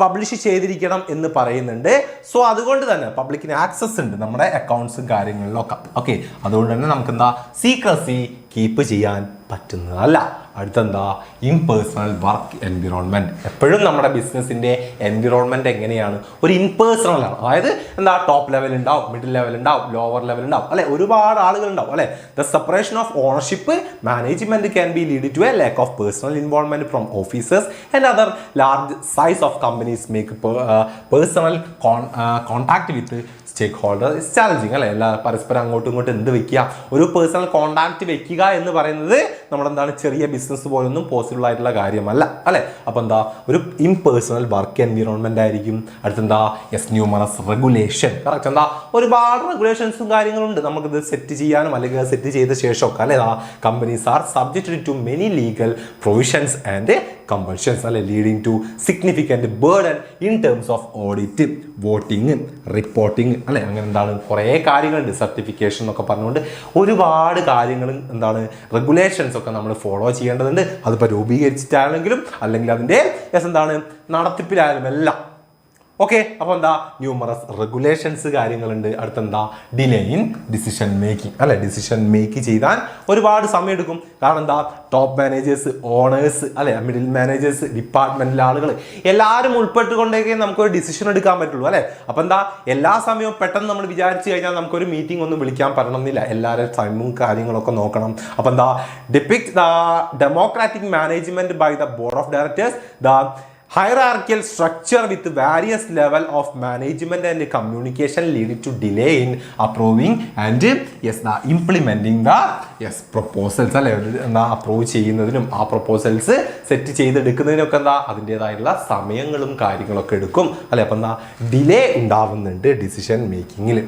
പബ്ലിഷ് ചെയ്തിരിക്കണം എന്ന് പറയുന്നുണ്ട്. സോ അതുകൊണ്ട് തന്നെ പബ്ലിക്കിന് ആക്സസ് ഉണ്ട് നമ്മുടെ അക്കൗണ്ട്സും കാര്യങ്ങളിലൊക്കെ. ഓക്കെ, അതുകൊണ്ട് തന്നെ നമുക്ക് എന്താ സീക്രസി കീപ്പ് ചെയ്യാൻ പറ്റുന്നതല്ല. അടുത്തെന്താ, ഇംപേഴ്സണൽ വർക്ക് എൻവിറോൺമെന്റ്. എപ്പോഴും നമ്മുടെ ബിസിനസിന്റെ എൻവിറോൺമെന്റ് എങ്ങനെയാണ്, ഒരു ഇൻപേഴ്സണൽ ആണ്. അതായത് എന്താ, ടോപ്പ് ലെവൽ ഉണ്ടാവും, മിഡിൽ ലെവൽ ഉണ്ടാവും, ലോവർ ലെവൽ ഉണ്ടാവും അല്ലെ, ഒരുപാട് ആളുകൾ ഉണ്ടാവും അല്ലെ. The separation of ownership management can be lead to a lack of personal involvement from officers and other large size of companies make personal contact with stake holder is challenging അല്ലെ. എല്ലാ പരസ്പരം അങ്ങോട്ടും ഇങ്ങോട്ടും എന്ത് വെക്കുക, ഒരു പേഴ്സണൽ കോൺടാക്ട് വെക്കുക എന്ന് പറയുന്നത് നമ്മളെന്താണ് ചെറിയ ബിസിനസ് പോലൊന്നും പോസിബിൾ ആയിട്ടുള്ള കാര്യമല്ല അല്ലെ. അപ്പോൾ എന്താ, ഒരു ഇംപേഴ്സണൽ വർക്ക് എൻവിറോൺമെന്റ് ആയിരിക്കും. അടുത്തെന്താ, ന്യൂമറസ് റെഗുലേഷൻ. കറക്റ്റ്, എന്താ ഒരുപാട് റെഗുലേഷൻസും കാര്യങ്ങളുണ്ട് നമുക്കിത് സെറ്റ് ചെയ്യാനും അല്ലെങ്കിൽ സെറ്റ് ചെയ്ത ശേഷമൊക്കെ അല്ലെ. Companies are subjected to many legal provisions and compulsions അല്ലെ, leading to significant burden in terms of audit, voting, reporting അല്ലെ. അങ്ങനെ എന്താണ് കുറേ കാര്യങ്ങളുണ്ട്, സർട്ടിഫിക്കേഷൻ എന്നൊക്കെ പറഞ്ഞുകൊണ്ട് ഒരുപാട് കാര്യങ്ങൾ എന്താണ് റെഗുലേഷൻസ് ഒക്കെ നമ്മൾ ഫോളോ ചെയ്യേണ്ടതുണ്ട്. അതിപ്പോൾ രൂപീകരിച്ചിട്ടാണെങ്കിലും അല്ലെങ്കിൽ അതിൻ്റെ എന്താണ് നടത്തിപ്പിലായാലും എല്ലാം. ഓക്കെ, അപ്പോൾ എന്താ ന്യൂമറസ് റെഗുലേഷൻസ് കാര്യങ്ങളുണ്ട്. അടുത്തെന്താ, ഡിലേ ഇൻ ഡിസിഷൻ മേക്കിംഗ് അല്ലെ. ഡിസിഷൻ മേക്ക് ചെയ്താൽ ഒരുപാട് സമയം എടുക്കും. കാരണം എന്താ, ടോപ്പ് മാനേജേഴ്സ്, ഓണേഴ്സ് അല്ലെ, മിഡിൽ മാനേജേഴ്സ്, ഡിപ്പാർട്ട്മെന്റിലെ ആളുകൾ എല്ലാവരും ഉൾപ്പെട്ടുകൊണ്ടേക്കേ നമുക്കൊരു ഡിസിഷൻ എടുക്കാൻ പറ്റുള്ളൂ അല്ലെ. അപ്പോൾ എന്താ, എല്ലാ സമയവും പെട്ടെന്ന് നമ്മൾ വിചാരിച്ചു കഴിഞ്ഞാൽ നമുക്കൊരു മീറ്റിംഗ് ഒന്നും വിളിക്കാൻ പറ്റണമെന്നില്ല, എല്ലാവരും ടൈമും കാര്യങ്ങളൊക്കെ നോക്കണം. അപ്പോൾ എന്താ, depict the democratic management by the board of directors, the hierarchical structure with various level of management and communication leading to delay in approving and implementing the proposals അല്ലെ. എന്താ അപ്രൂവ് ചെയ്യുന്നതിനും ആ പ്രൊപ്പോസൽസ് സെറ്റ് ചെയ്തെടുക്കുന്നതിനൊക്കെ എന്താ അതിൻ്റെതായുള്ള സമയങ്ങളും കാര്യങ്ങളൊക്കെ എടുക്കും അല്ലെ. അപ്പം എന്താ ഡിലേ ഉണ്ടാവുന്നുണ്ട് ഡിസിഷൻ മേക്കിങ്ങിൽ.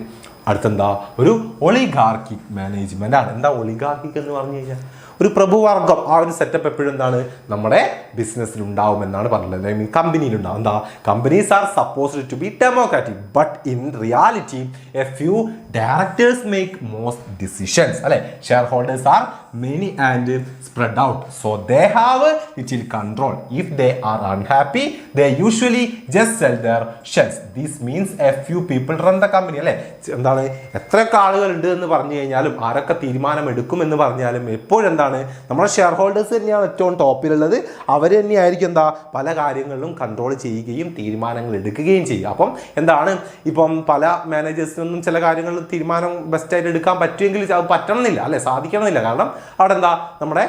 അടുത്തെന്താ, ഒരു ഒളിഗാർക്കിക് മാനേജ്മെന്റ് ആണ്. എന്താ ഒളിഗാർക്കിക് എന്ന് പറഞ്ഞു കഴിഞ്ഞാൽ, ഒരു പ്രഭുവർഗം ആ ഒരു സെറ്റപ്പ് എപ്പോഴും എന്താണ് നമ്മുടെ ബിസിനസ്സിൽ ഉണ്ടാവും എന്നാണ് പറഞ്ഞത്. ഐ മീൻ കമ്പനിയിലുണ്ടാവും. എന്താ, companies are supposed to be democratic but in reality a few directors make most decisions അല്ലെ. Share holders are many and spread out, so they have little control. If they are unhappy they usually just sell their shares. This means a few people run the company അല്ലെ. എന്താണ്, എത്രയൊക്കെ ആളുകൾ ഉണ്ട് എന്ന് പറഞ്ഞു കഴിഞ്ഞാലും ആരൊക്കെ തീരുമാനം എടുക്കും എന്ന് പറഞ്ഞാലും എപ്പോഴും എന്താണ്, നമ്മുടെ ഷെയർ ഹോൾഡേഴ്സ് തന്നെയാണ് ഏറ്റവും ടോപ്പിലുള്ളത്. അവർ തന്നെയായിരിക്കും എന്താ പല കാര്യങ്ങളിലും കൺട്രോൾ ചെയ്യുകയും തീരുമാനങ്ങൾ എടുക്കുകയും ചെയ്യുക. അപ്പം എന്താണ്, ഇപ്പം പല മാനേജേഴ്സിനൊന്നും ചില കാര്യങ്ങളിൽ തീരുമാനം ബെസ്റ്റായിട്ട് എടുക്കാൻ പറ്റുമെങ്കിൽ അത് പറ്റണമെന്നില്ല അല്ലെ, സാധിക്കണമെന്നില്ല. കാരണം അവിടെ എന്താ നമ്മുടെ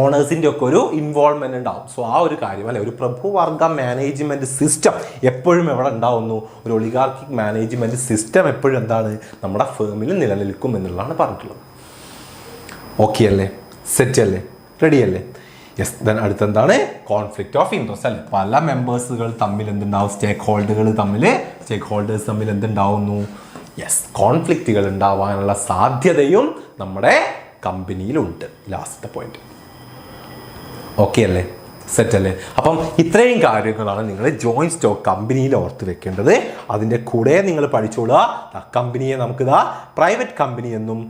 ഓണേഴ്സിൻ്റെ ഒക്കെ ഒരു ഇൻവോൾവ്മെന്റ് ഉണ്ടാവും. സോ ആ ഒരു കാര്യം അല്ലെ, ഒരു പ്രഭുവർഗ മാനേജ്മെന്റ് സിസ്റ്റം എപ്പോഴും എവിടെ ഉണ്ടാവുന്നു, ഒരു ഒളിഗാർക്കിക് മാനേജ്മെന്റ് സിസ്റ്റം എപ്പോഴും എന്താണ് നമ്മുടെ ഫേമിൽ നിലനിൽക്കും എന്നുള്ളതാണ് പറഞ്ഞിട്ടുള്ളത്. ഓക്കെ അല്ലേ, സെറ്റ് അല്ലേ, റെഡി അല്ലേ? യെസ്. ദെൻ അടുത്തെന്താണ്, കോൺഫ്ലിക്റ്റ് ഓഫ് ഇൻട്രസ്റ്റ് അല്ലെ. പല മെമ്പേഴ്സുകൾ തമ്മിൽ എന്തുണ്ടാവും, സ്റ്റേക്ക് ഹോൾഡേഴ്സ് തമ്മിൽ എന്തുണ്ടാവുന്നു, യെസ്, കോൺഫ്ലിക്റ്റുകൾ ഉണ്ടാവാനുള്ള സാധ്യതയും നമ്മുടെ കമ്പനിയിലുണ്ട്. Last point. ഓക്കെ അല്ലേ, സെറ്റ് അല്ലേ? അപ്പം ഇത്രയും കാര്യങ്ങളാണ് നിങ്ങൾ ജോയിന്റ് സ്റ്റോക്ക് കമ്പനിയിൽ ഓർത്ത് വെക്കേണ്ടത്. അതിൻ്റെ കൂടെ നിങ്ങൾ പഠിച്ചോളുക, കമ്പനിയെ നമുക്ക് പ്രൈവറ്റ് കമ്പനി എന്നും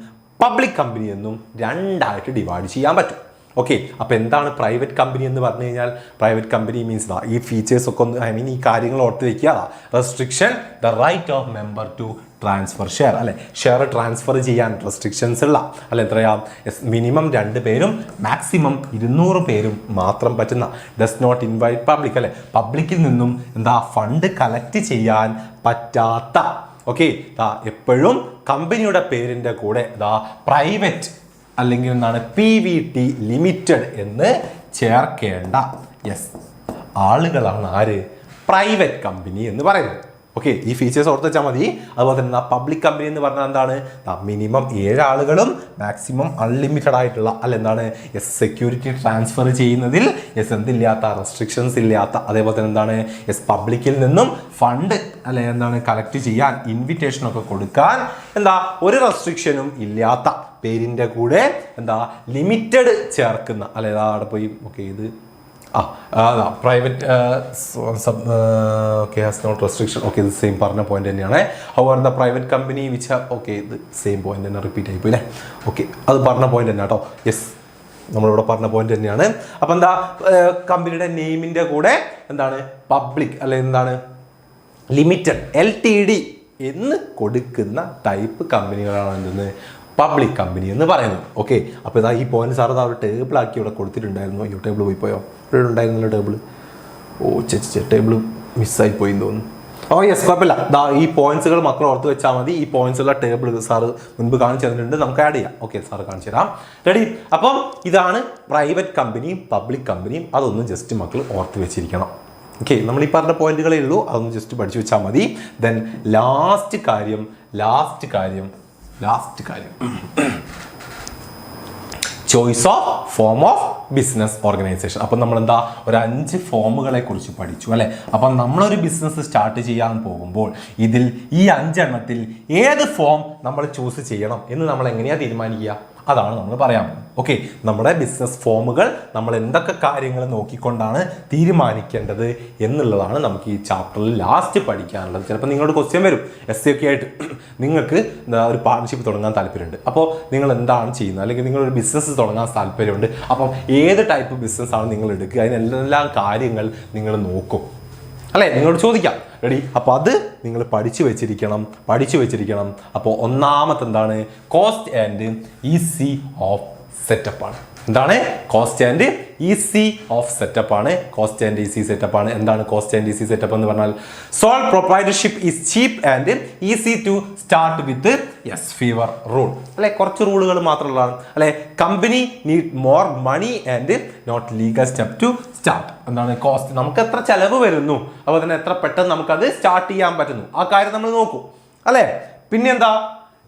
പബ്ലിക് കമ്പനി എന്നും രണ്ടായിട്ട് ഡിവൈഡ് ചെയ്യാൻ പറ്റും. ഓക്കെ, അപ്പോൾ എന്താണ് പ്രൈവറ്റ് കമ്പനി എന്ന് പറഞ്ഞു കഴിഞ്ഞാൽ, പ്രൈവറ്റ് കമ്പനി മീൻസ് ഈ ഫീച്ചേഴ്സ് ഒക്കെ ഒന്ന് ഈ കാര്യങ്ങൾ ഓർത്ത് വെക്കുക. Restriction, the right of member to transfer share അല്ലെ. ഷെയർ ട്രാൻസ്ഫർ ചെയ്യാൻ റെസ്ട്രിക്ഷൻസ് ഉള്ള അല്ലെ, എത്രയാ, മിനിമം 2 പേരും മാക്സിമം 200 പേരും മാത്രം പറ്റുന്ന. ഡസ് നോട്ട് ഇൻവൈറ്റ് പബ്ലിക് അല്ലെ, പബ്ലിക്കിൽ നിന്നും എന്താ ഫണ്ട് കളക്ട് ചെയ്യാൻ പറ്റാത്ത. ഓക്കെ, എപ്പോഴും കമ്പനിയുടെ പേരിൻ്റെ കൂടെ പ്രൈവറ്റ് അല്ലെങ്കിൽ എന്താണ് PVT ലിമിറ്റഡ് എന്ന് ചേർക്കേണ്ട ആളുകളാണ് ആര്, പ്രൈവറ്റ് കമ്പനി എന്ന് പറയുന്നത്. ഓക്കെ, ഈ ഫീച്ചേഴ്സ് ഓർത്ത് വെച്ചാൽ മതി. അതുപോലെ തന്നെ പബ്ലിക് കമ്പനി എന്ന് പറഞ്ഞാൽ എന്താണ്, മിനിമം 7 ആളുകളും മാക്സിമം അൺലിമിറ്റഡ് ആയിട്ടുള്ള അല്ല എന്താണ് സെക്യൂരിറ്റി ട്രാൻസ്ഫർ ചെയ്യുന്നതിൽ എന്തില്ലാത്ത റെസ്ട്രിക്ഷൻസ് ഇല്ലാത്ത. അതേപോലെ തന്നെ എന്താണ് പബ്ലിക്കിൽ നിന്നും ഫണ്ട് അല്ലെ എന്താണ് കളക്ട് ചെയ്യാൻ ഇൻവിറ്റേഷൻ ഒക്കെ കൊടുക്കാൻ എന്താ ഒരു റെസ്ട്രിക്ഷനും ഇല്ലാത്ത, പേരിൻ്റെ കൂടെ എന്താ ലിമിറ്റഡ് ചേർക്കുന്ന അല്ലെ. അവിടെ പോയി ഓക്കെ ഇത് private okay has not restriction. Okay, ഇത് സെയിം പറഞ്ഞ പോയിന്റ് തന്നെയാണ്. However the private company which okay ഇത് സെയിം പോയിന്റ് തന്നെ റിപ്പീറ്റ് ആയിപ്പോയി അല്ലേ. ഓക്കെ, അത് പറഞ്ഞ പോയിന്റ് തന്നെ കേട്ടോ. യെസ്, നമ്മളിവിടെ പറഞ്ഞ പോയിന്റ് തന്നെയാണ്. അപ്പം എന്താ കമ്പനിയുടെ നെയിമിൻ്റെ കൂടെ എന്താണ് പബ്ലിക് അല്ലെ എന്താണ് ലിമിറ്റഡ് LTD എന്ന് കൊടുക്കുന്ന ടൈപ്പ് കമ്പനികളാണ് എന്തെന്ന് പബ്ലിക് കമ്പനി എന്ന് പറയുന്നത്. ഓക്കെ, അപ്പോൾ ഇതാ ഈ പോയിന്റ് സാർ ഒരു ടേബിൾ ആക്കി ഇവിടെ കൊടുത്തിട്ടുണ്ടായിരുന്നു. ഈ ടേബിൾ പോയി പോയോ, ഇവിടെ ഉണ്ടായിരുന്നല്ലോ ടേബിൾ. ടേബിൾ മിസ്സായി പോയി എന്ന് തോന്നുന്നു. യെസ്, കുഴപ്പമില്ല. ഈ പോയിന്റ്സുകൾ മക്കൾ ഓർത്ത് വെച്ചാൽ മതി. ഈ പോയിന്റ്സ് ഉള്ള ടേബിൾ സാറ് മുൻപ് കാണിച്ചു തന്നിട്ടുണ്ട്, നമുക്ക് ആഡ് ചെയ്യാം. ഓക്കെ, സാറ് കാണിച്ചു തരാം. റെഡി? അപ്പം ഇതാണ് പ്രൈവറ്റ് കമ്പനിയും പബ്ലിക് കമ്പനിയും. അതൊന്ന് ജസ്റ്റ് മക്കൾ ഓർത്ത് വെച്ചിരിക്കണം. ഓക്കെ, നമ്മൾ ഈ പറഞ്ഞ പോയിന്റുകളേ ഉള്ളൂ, അതൊന്ന് ജസ്റ്റ് പഠിച്ചു വെച്ചാൽ മതി. ദെൻ ലാസ്റ്റ് കാര്യം choice of form of business organisation. അപ്പം നമ്മൾ എന്താ ഒരു 5 ഫോമുകളെ കുറിച്ച് പഠിച്ചു അല്ലെ. അപ്പം നമ്മളൊരു ബിസിനസ് സ്റ്റാർട്ട് ചെയ്യാൻ പോകുമ്പോൾ ഇതിൽ ഈ 5 എണ്ണത്തിൽ ഏത് ഫോം നമ്മൾ ചൂസ് ചെയ്യണം എന്ന് നമ്മൾ എങ്ങനെയാണ് തീരുമാനിക്കുക, അതാണ് നമ്മൾ പറയാൻ പോകുന്നത്. ഓക്കെ, നമ്മുടെ ബിസിനസ് ഫോമുകൾ നമ്മൾ എന്തൊക്കെ കാര്യങ്ങൾ നോക്കിക്കൊണ്ടാണ് തീരുമാനിക്കേണ്ടത് എന്നുള്ളതാണ് നമുക്ക് ഈ ചാപ്റ്ററിൽ ലാസ്റ്റ് പഠിക്കാനുള്ളത്. ചിലപ്പോൾ നിങ്ങളുടെ ക്വസ്റ്റ്യൻ വരും SC ഒക്കെ ആയിട്ട്, നിങ്ങൾക്ക് ഒരു പാർട്ണർഷിപ്പ് തുടങ്ങാൻ താല്പര്യമുണ്ട്, അപ്പോൾ നിങ്ങൾ എന്താണ് ചെയ്യുന്നത്, അല്ലെങ്കിൽ നിങ്ങളൊരു ബിസിനസ് തുടങ്ങാൻ താല്പര്യമുണ്ട്, അപ്പം ഏത് ടൈപ്പ് ബിസിനസ്സാണ് നിങ്ങൾ എടുക്കുക, അതിനെല്ലാം കാര്യങ്ങൾ നിങ്ങൾ നോക്കും അല്ലേ, നിങ്ങളോട് ചോദിക്കാം. റെഡി? അപ്പോൾ അത് നിങ്ങൾ പഠിച്ചു വെച്ചിരിക്കണം. അപ്പോൾ ഒന്നാമത്തെ എന്താണ്, cost and easy of setup ആണ്. എന്താണ് cost and easy of setup ആണ്. കോസ്റ്റ് ആൻഡ് ഈസി സെറ്റപ്പ് ആണ്. എന്താണ് കോസ്റ്റ് ആൻഡ് ഈസി സെറ്റപ്പ് എന്ന് പറഞ്ഞാൽ, sole proprietorship is cheap and easy to start with fewer rule അല്ലെ. കുറച്ച് റൂളുകൾ മാത്രമുള്ളതാണ് അല്ലെ. Company need more money and not legal step to start. എന്താണ് കോസ്റ്റ്, നമുക്ക് എത്ര ചെലവ് വരുന്നു, അതുപോലെ തന്നെ എത്ര പെട്ടെന്ന് നമുക്കത് സ്റ്റാർട്ട് ചെയ്യാൻ പറ്റുന്നു, ആ കാര്യം നമ്മൾ നോക്കൂ അല്ലെ. പിന്നെന്താ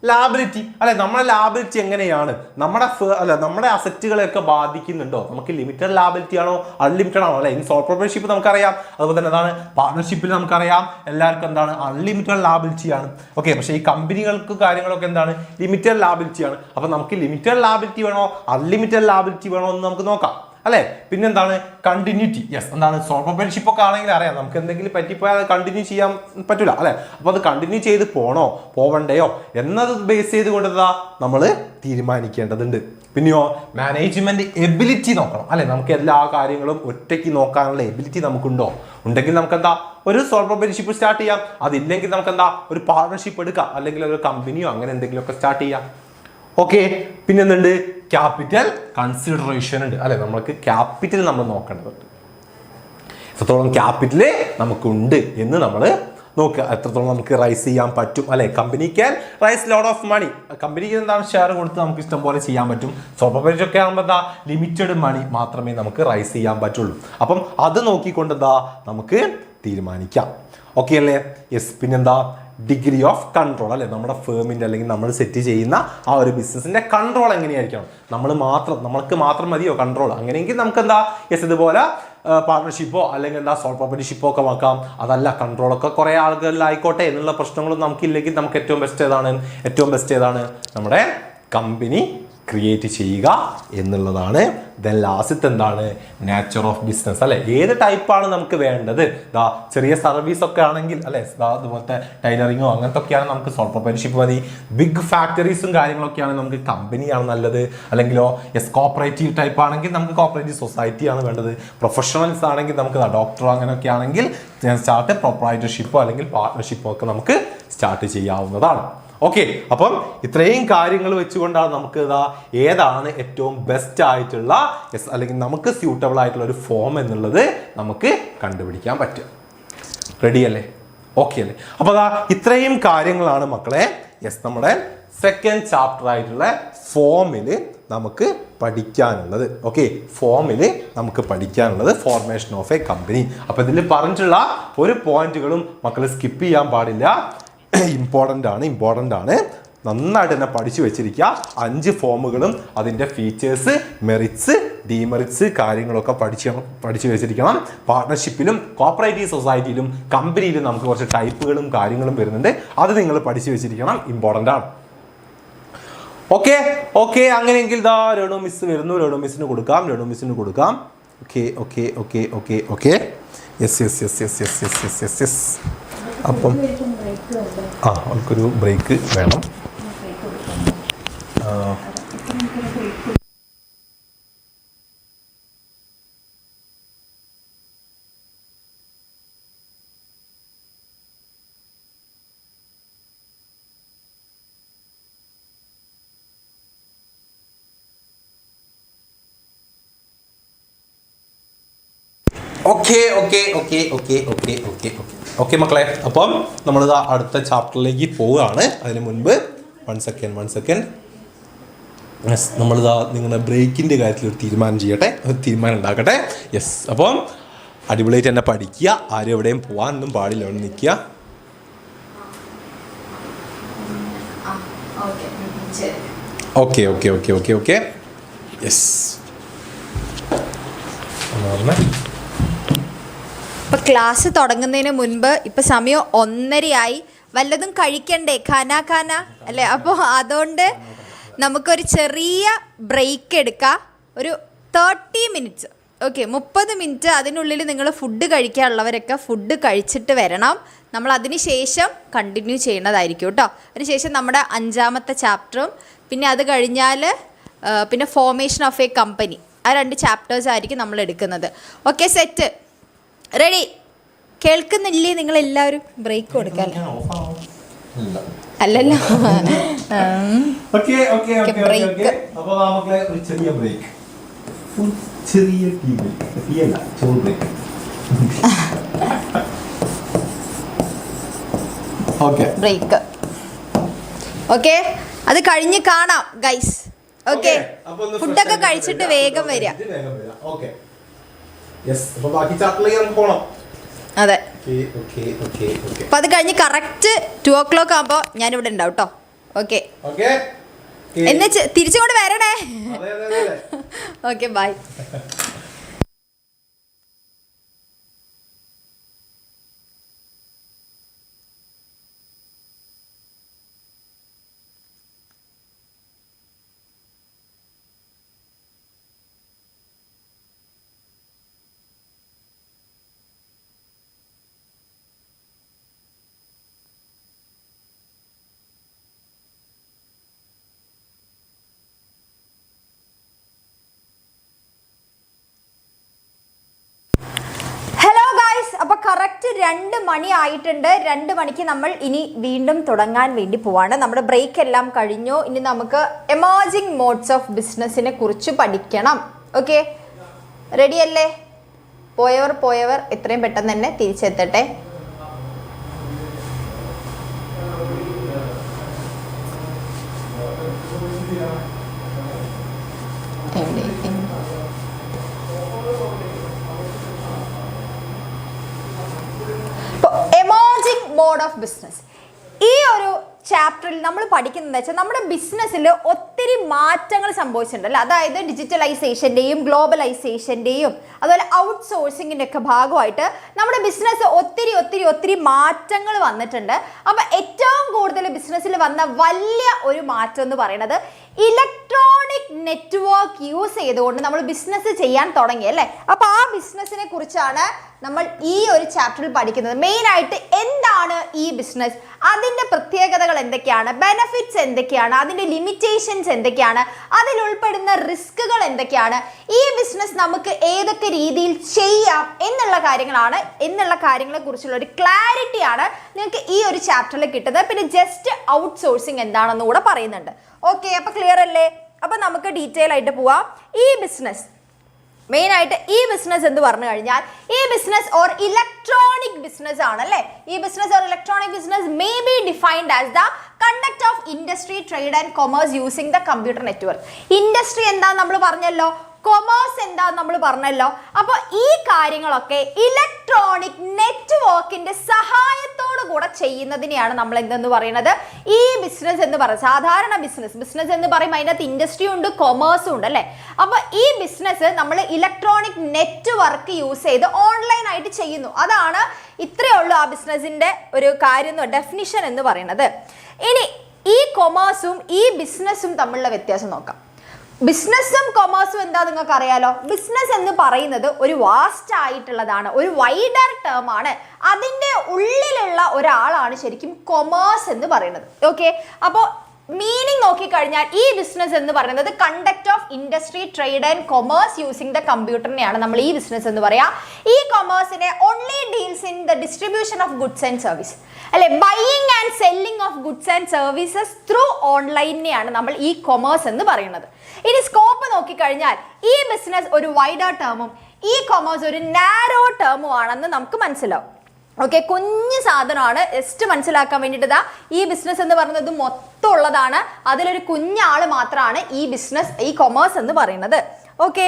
ലാബിലിറ്റി അല്ലെ, നമ്മുടെ ലാബിലിറ്റി എങ്ങനെയാണ് നമ്മുടെ അസറ്റുകളെയൊക്കെ ബാധിക്കുന്നുണ്ടോ? നമുക്ക് ലിമിറ്റഡ് ലാബിലിറ്റി ആണോ അൺലിമിറ്റഡ് ആണോ? അല്ലെ, ഇൻ സോൾ പ്രൊപ്രൈറ്റർഷിപ്പ് നമുക്കറിയാം, അതുപോലെ തന്നെ എന്താണ് പാർട്ണർഷിപ്പിൽ നമുക്കറിയാം എല്ലാവർക്കും എന്താണ് അൺലിമിറ്റഡ് ലാബിലിറ്റി ആണ്. ഓക്കെ, പക്ഷേ ഈ കമ്പനികൾക്ക് കാര്യങ്ങളൊക്കെ എന്താണ് ലിമിറ്റഡ് ലാബിലിറ്റി ആണ്. അപ്പൊ നമുക്ക് ലിമിറ്റഡ് ലാബിലിറ്റി വേണോ അൺലിമിറ്റഡ് ലാബിലിറ്റി വേണോ എന്ന് നമുക്ക് നോക്കാം അല്ലെ. പിന്നെന്താണ് കണ്ടിന്യൂറ്റി. യെസ്, എന്താണ് സോൾ പ്രൊപ്രൈറ്റർഷിപ്പ് ഒക്കെ ആണെങ്കിൽ അറിയാം നമുക്ക് എന്തെങ്കിലും പറ്റിപ്പോയാൽ അത് കണ്ടിന്യൂ ചെയ്യാൻ പറ്റില്ല അല്ലെ. അപ്പൊ അത് കണ്ടിന്യൂ ചെയ്ത് പോവണ്ടയോ എന്നത് ബേസ് ചെയ്തുകൊണ്ട് നമ്മൾ തീരുമാനിക്കേണ്ടതുണ്ട്. പിന്നെയോ മാനേജ്മെന്റ് എബിലിറ്റി നോക്കണം അല്ലെ. നമുക്ക് എല്ലാ കാര്യങ്ങളും ഒറ്റയ്ക്ക് നോക്കാനുള്ള എബിലിറ്റി നമുക്കുണ്ടോ? ഉണ്ടെങ്കിൽ നമുക്ക് എന്താ ഒരു സോൾ പ്രൊപ്രൈറ്റർഷിപ്പ് സ്റ്റാർട്ട് ചെയ്യാം. അതില്ലെങ്കിൽ നമുക്ക് എന്താ ഒരു പാർട്ണർഷിപ്പ് എടുക്കാം, അല്ലെങ്കിൽ ഒരു കമ്പനിയോ അങ്ങനെ എന്തെങ്കിലുമൊക്കെ സ്റ്റാർട്ട് ചെയ്യാം. ഓക്കെ, പിന്നെ എന്തുണ്ട്? ക്യാപിറ്റൽ കൺസിഡറേഷൻ ഉണ്ട് അല്ലെ. നമുക്ക് ക്യാപിറ്റൽ നമ്മൾ നോക്കേണ്ടതുണ്ട്. എത്രത്തോളം ക്യാപിറ്റൽ നമുക്കുണ്ട് എന്ന് നമ്മൾ നോക്കുക, എത്രത്തോളം നമുക്ക് റൈസ് ചെയ്യാൻ പറ്റും അല്ലെ. Company can raise lot of money. കമ്പനിക്ക് എന്താണ് ഷെയർ കൊടുത്ത് നമുക്ക് ഇഷ്ടം പോലെ ചെയ്യാൻ പറ്റും. സോൾ പ്രൊപ്രൈറ്റർഷിപ്പ് ഒക്കെ ആകുമ്പോൾ എന്താ ലിമിറ്റഡ് മണി മാത്രമേ നമുക്ക് റൈസ് ചെയ്യാൻ പറ്റുള്ളൂ. അപ്പം അത് നോക്കിക്കൊണ്ട് എന്താ നമുക്ക് തീരുമാനിക്കാം. ഓക്കെ അല്ലേ? യെസ്. പിന്നെന്താ ഡിഗ്രി ഓഫ് കൺട്രോൾ അല്ലെ. നമ്മുടെ ഫേമിൻ്റെ അല്ലെങ്കിൽ നമ്മൾ സെറ്റ് ചെയ്യുന്ന ആ ഒരു ബിസിനസിന്റെ കൺട്രോൾ എങ്ങനെയായിരിക്കണം? നമ്മൾക്ക് മാത്രം മതിയോ കൺട്രോൾ? അങ്ങനെയെങ്കിൽ നമുക്ക് എന്താ ഇതുപോലെ പാർട്ണർഷിപ്പോ അല്ലെങ്കിൽ എന്താ സോൾ പ്രൊപ്രൈറ്റർഷിപ്പോ ഒക്കെ നോക്കാം. അതല്ല കൺട്രോളൊക്കെ കുറേ ആളുകളിലായിക്കോട്ടെ എന്നുള്ള പ്രശ്നങ്ങളൊന്നും നമുക്കില്ലെങ്കിൽ നമുക്ക് ഏറ്റവും ബെസ്റ്റ് ഏതാണ്? നമ്മുടെ കമ്പനി ക്രിയേറ്റ് ചെയ്യുക എന്നുള്ളതാണ്. ദെൻ ലാസ്റ്റ് എന്താണ്? നേച്ചർ ഓഫ് ബിസിനസ് അല്ലെ. ഏത് ടൈപ്പാണ് നമുക്ക് വേണ്ടത്? ചെറിയ സർവീസ് ഒക്കെ ആണെങ്കിൽ അല്ലെ, അതുപോലത്തെ ടൈലറിങ്ങോ അങ്ങനത്തെ ഒക്കെയാണ് നമുക്ക് സോൾ പ്രൊപ്രൈറ്റർഷിപ്പ് മതി. ബിഗ് ഫാക്ടറീസും കാര്യങ്ങളൊക്കെയാണ് നമുക്ക് കമ്പനിയാണ് നല്ലത്. അല്ലെങ്കിലോ കോപ്പറേറ്റീവ് ടൈപ്പ് ആണെങ്കിൽ നമുക്ക് കോപ്പറേറ്റീവ് സൊസൈറ്റിയാണ് വേണ്ടത്. പ്രൊഫഷണൽസ് ആണെങ്കിൽ നമുക്ക് ഡോക്ടറോ അങ്ങനെയൊക്കെ ആണെങ്കിൽ സ്റ്റാർട്ട് പ്രൊപ്രൈറ്റർഷിപ്പോ അല്ലെങ്കിൽ പാർട്ണർഷിപ്പോ ഒക്കെ നമുക്ക് സ്റ്റാർട്ട് ചെയ്യാവുന്നതാണ്. ഓക്കെ, അപ്പം ഇത്രയും കാര്യങ്ങൾ വെച്ചുകൊണ്ടാണ് നമുക്ക് ഏതാണ് ഏറ്റവും ബെസ്റ്റ് ആയിട്ടുള്ള അല്ലെങ്കിൽ നമുക്ക് സ്യൂട്ടബിൾ ആയിട്ടുള്ള ഒരു ഫോം എന്നുള്ളത് നമുക്ക് കണ്ടുപിടിക്കാൻ പറ്റും. റെഡി അല്ലേ? ഓക്കെ അല്ലേ? അപ്പോൾ ഇത്രയും കാര്യങ്ങളാണ് മക്കളെ നമ്മുടെ സെക്കൻഡ് ചാപ്റ്റർ ആയിട്ടുള്ള ഫോമിൽ നമുക്ക് പഠിക്കാനുള്ളത്. ഓക്കെ, ഫോമിൽ നമുക്ക് പഠിക്കാനുള്ളത് ഫോർമേഷൻ ഓഫ് എ കമ്പനി. അപ്പോൾ ഇതിൽ പറഞ്ഞിട്ടുള്ള ഒരു പോയിന്റുകളും മക്കൾ സ്കിപ്പ് ചെയ്യാൻ പാടില്ല. ഇമ്പോർട്ടൻ്റ് ആണ്. നന്നായിട്ട് തന്നെ പഠിച്ചു വെച്ചിരിക്കുക. 5 ഫോമുകളും അതിൻ്റെ ഫീച്ചേഴ്സ്, മെറിറ്റ്സ്, ഡിമെറിറ്റ്സ് കാര്യങ്ങളൊക്കെ പഠിച്ചു വെച്ചിരിക്കണം. പാർട്ണർഷിപ്പിലും കോപ്പറേറ്റീവ് സൊസൈറ്റിയിലും കമ്പനിയിലും നമുക്ക് കുറച്ച് ടൈപ്പുകളും കാര്യങ്ങളും വരുന്നുണ്ട്. അത് നിങ്ങൾ പഠിച്ചു വെച്ചിരിക്കണം. ഇമ്പോർട്ടൻ്റ് ആണ്. ഓക്കെ അങ്ങനെയെങ്കിൽ രേണു മിസ് വരുന്നു. രേണു മിസ്സിന് കൊടുക്കാം. ഓക്കെ. യെസ്. അപ്പം അവൾക്കൊരു ബ്രേക്ക് വേണം. ഓക്കെ മക്കളെ, അപ്പം നമ്മൾ അടുത്ത ചാപ്റ്ററിലേക്ക് പോവുകയാണ്. അതിന് മുൻപ് വൺ സെക്കൻഡ് നമ്മളിതാ നിങ്ങളുടെ ബ്രേക്കിൻ്റെ കാര്യത്തിൽ ഒരു തീരുമാനം ഉണ്ടാക്കട്ടെ. യെസ്, അപ്പം അടിപൊളിയായിട്ട് തന്നെ പഠിക്കുക. ആരും എവിടെയും പോകാനൊന്നും പാടില്ല, അവിടെ നിൽക്കുക. ഓക്കെ. യെസ്. ഇപ്പം ക്ലാസ് തുടങ്ങുന്നതിന് മുൻപ് ഇപ്പം സമയം 1:30 വല്ലതും കഴിക്കണ്ടേ? ഖാന അല്ലേ? അപ്പോൾ അതുകൊണ്ട് നമുക്കൊരു ചെറിയ ബ്രേക്ക് എടുക്കാം. ഒരു 30 മിനിറ്റ്സ്. Okay, 30 minute. അതിനുള്ളിൽ നിങ്ങൾ ഫുഡ് കഴിക്കാനുള്ളവരൊക്കെ ഫുഡ് കഴിച്ചിട്ട് വരണം. നമ്മൾ അതിന് ശേഷം കണ്ടിന്യൂ ചെയ്യുന്നതായിരിക്കും കേട്ടോ. അതിനുശേഷം നമ്മുടെ 5ാമത്തെ ചാപ്റ്ററും പിന്നെ അത് കഴിഞ്ഞാൽ പിന്നെ ഫോർമേഷൻ ഓഫ് എ കമ്പനി, ആ 2 ചാപ്റ്റേഴ്സ് ആയിരിക്കും നമ്മൾ എടുക്കുന്നത്. Okay, set, ready? കേൾക്കുന്നില്ലേ നിങ്ങളെല്ലാവരും? ബ്രേക്ക് കൊടുക്കാം അല്ലല്ലോ. ബ്രേക്ക്. ഓക്കെ, അത് കഴിഞ്ഞ് കാണാം ഗൈസ്. ഓക്കെ, ഫുഡൊക്കെ കഴിച്ചിട്ട് വേഗം വരിക. അതെ, അപ്പൊ അത് കഴിഞ്ഞ് കറക്റ്റ് 2 o'clock ആകുമ്പോൾ ഞാനിവിടെ ഉണ്ടാവും കേട്ടോ. ഓക്കെ ഓക്കെ എന്ന് തിരിച്ചുകൊണ്ട് വരണേ. Okay bye. അപ്പോൾ കറക്റ്റ് 2 മണി ആയിട്ടുണ്ട്. 2 മണിക്ക് നമ്മൾ ഇനി വീണ്ടും തുടങ്ങാൻ വേണ്ടി പോവാണ്. നമ്മുടെ ബ്രേക്ക് എല്ലാം കഴിഞ്ഞു. ഇനി നമുക്ക് എമർജിംഗ് മോഡ്സ് ഓഫ് ബിസിനസ്സിനെ കുറിച്ച് പഠിക്കണം. ഓക്കെ, റെഡി അല്ലേ? പോയവർ എത്രയും പെട്ടെന്ന് തന്നെ തിരിച്ചെത്തട്ടെ. മോഡ് ഓഫ് ബിസിനസ് ഈ ഒരു ചാപ്റ്ററിൽ നമ്മൾ പഠിക്കുന്നത് വെച്ചാൽ നമ്മുടെ ബിസിനസ്സിൽ ഒത്തിരി മാറ്റങ്ങൾ സംഭവിച്ചിട്ടുണ്ട് അല്ലേ. അതായത് ഡിജിറ്റലൈസേഷൻ്റെയും ഗ്ലോബലൈസേഷൻ്റെയും അതുപോലെ ഔട്ട് സോഴ്സിങ്ങിൻ്റെ ഒക്കെ ഭാഗമായിട്ട് നമ്മുടെ ബിസിനസ് ഒത്തിരി മാറ്റങ്ങൾ വന്നിട്ടുണ്ട്. അപ്പോൾ ഏറ്റവും കൂടുതൽ ബിസിനസ്സിൽ വന്ന വലിയ ഒരു മാറ്റം എന്ന് പറയുന്നത് ഇലക്ട്രോണിക് നെറ്റ്വർക്ക് യൂസ് ചെയ്തുകൊണ്ട് നമ്മൾ ബിസിനസ് ചെയ്യാൻ തുടങ്ങി അല്ലേ. അപ്പോൾ ആ ബിസിനസ്സിനെ കുറിച്ചാണ് നമ്മൾ ഈ ഒരു ചാപ്റ്ററിൽ പഠിക്കുന്നത്. മെയിനായിട്ട് എന്താണ് ഈ ബിസിനസ്, അതിൻ്റെ പ്രത്യേകതകൾ എന്തൊക്കെയാണ്, ബെനഫിറ്റ്സ് എന്തൊക്കെയാണ്, അതിൻ്റെ ലിമിറ്റേഷൻസ് എന്തൊക്കെയാണ്, അതിൽ ഉൾപ്പെടുന്ന റിസ്കുകൾ എന്തൊക്കെയാണ്, ഈ ബിസിനസ് നമുക്ക് ഏതൊക്കെ രീതിയിൽ ചെയ്യാം എന്നുള്ള കാര്യങ്ങളെ കുറിച്ചുള്ള ഒരു ക്ലാരിറ്റിയാണ് നിങ്ങൾക്ക് ഈ ഒരു ചാപ്റ്ററിൽ കിട്ടുന്നത്. പിന്നെ ജസ്റ്റ് ഔട്ട് സോഴ്സിങ് എന്താണെന്ന് കൂടെ പറയുന്നുണ്ട്. ഓക്കെ, അപ്പോൾ ക്ലിയർ അല്ലേ? അപ്പോൾ നമുക്ക് ഡീറ്റെയിൽ ആയിട്ട് പോവാം. ഈ ബിസിനസ് മെയിനായിട്ട് ഈ ബിസിനസ് എന്ന് പറഞ്ഞു കഴിഞ്ഞാൽ ഈ ബിസിനസ് ഓർ ഇലക്ട്രോണിക് ബിസിനസ് ആണല്ലേ. ഈ business or electronic business may be defined as the conduct of industry, trade and commerce using the computer network. Industry എന്താന്ന് നമ്മൾ പറഞ്ഞല്ലോ, കൊമേഴ്സ് എന്താന്ന് നമ്മൾ പറഞ്ഞല്ലോ. അപ്പോൾ ഈ കാര്യങ്ങളൊക്കെ ഇലക്ട്രോണിക് നെറ്റ്വർക്കിന്റെ സഹായത്തോടു കൂടെ ചെയ്യുന്നതിനെയാണ് നമ്മൾ എന്തെന്ന് പറയുന്നത് ഈ ബിസിനസ് എന്ന് പറയുന്നത്. സാധാരണ ബിസിനസ് എന്ന് പറയുമ്പോൾ അതിനകത്ത് ഇൻഡസ്ട്രി ഉണ്ട്, കൊമേഴ്സും ഉണ്ട് അല്ലേ. അപ്പോൾ ഈ ബിസിനസ് നമ്മൾ ഇലക്ട്രോണിക് നെറ്റ്വർക്ക് യൂസ് ചെയ്ത് ഓൺലൈൻ ആയിട്ട് ചെയ്യുന്നു. അതാണ് ഇത്രയേ ഉള്ളൂ ആ ബിസിനസിന്റെ ഒരു കാര്യം, ഡെഫിനിഷൻ എന്ന് പറയുന്നത്. ഇനി ഈ കൊമേഴ്സും ഈ ബിസിനസ്സും തമ്മിലുള്ള വ്യത്യാസം നോക്കാം. ബിസിനസ്സും കൊമേഴ്സും എന്താ നിങ്ങൾക്ക് അറിയാലോ. ബിസിനസ് എന്ന് പറയുന്നത് ഒരു വാസ്റ്റ് ആയിട്ടുള്ളതാണ്, ഒരു വൈഡർ ടേം ആണ്. അതിൻ്റെ ഉള്ളിലുള്ള ഒരാളാണ് ശരിക്കും കൊമേഴ്സ് എന്ന് പറയുന്നത്. ഓക്കെ, അപ്പോൾ മീനിങ് നോക്കിക്കഴിഞ്ഞാൽ ഈ ബിസിനസ് എന്ന് പറയുന്നത് conduct of industry, trade and commerce using the കമ്പ്യൂട്ടറിനെയാണ് നമ്മൾ ഈ ബിസിനസ് എന്ന് പറയാം. ഈ കൊമേഴ്സിനെ only deals in the distribution of goods and service അല്ലെ, buying and selling of goods and services through ഓൺലൈനെയാണ് നമ്മൾ ഈ കൊമേഴ്സ് എന്ന് പറയുന്നത്. ഇനി സ്കോപ്പ് നോക്കിക്കഴിഞ്ഞാൽ ഈ ബിസിനസ് ഒരു വൈഡർ ടേമും ഈ കൊമേഴ്സ് ഒരു നാരോ ടേമും ആണെന്ന് നമുക്ക് മനസ്സിലാവും. ഓക്കെ, കുഞ്ഞു സാധനമാണ്, ജസ്റ്റ് മനസ്സിലാക്കാൻ വേണ്ടിയിട്ട് ഈ ബിസിനസ് എന്ന് പറയുന്നത് മൊത്തം ഉള്ളതാണ്. അതിലൊരു കുഞ്ഞാള് മാത്രമാണ് ഈ ബിസിനസ്, ഈ കൊമേഴ്സ് എന്ന് പറയുന്നത്. ഓക്കെ,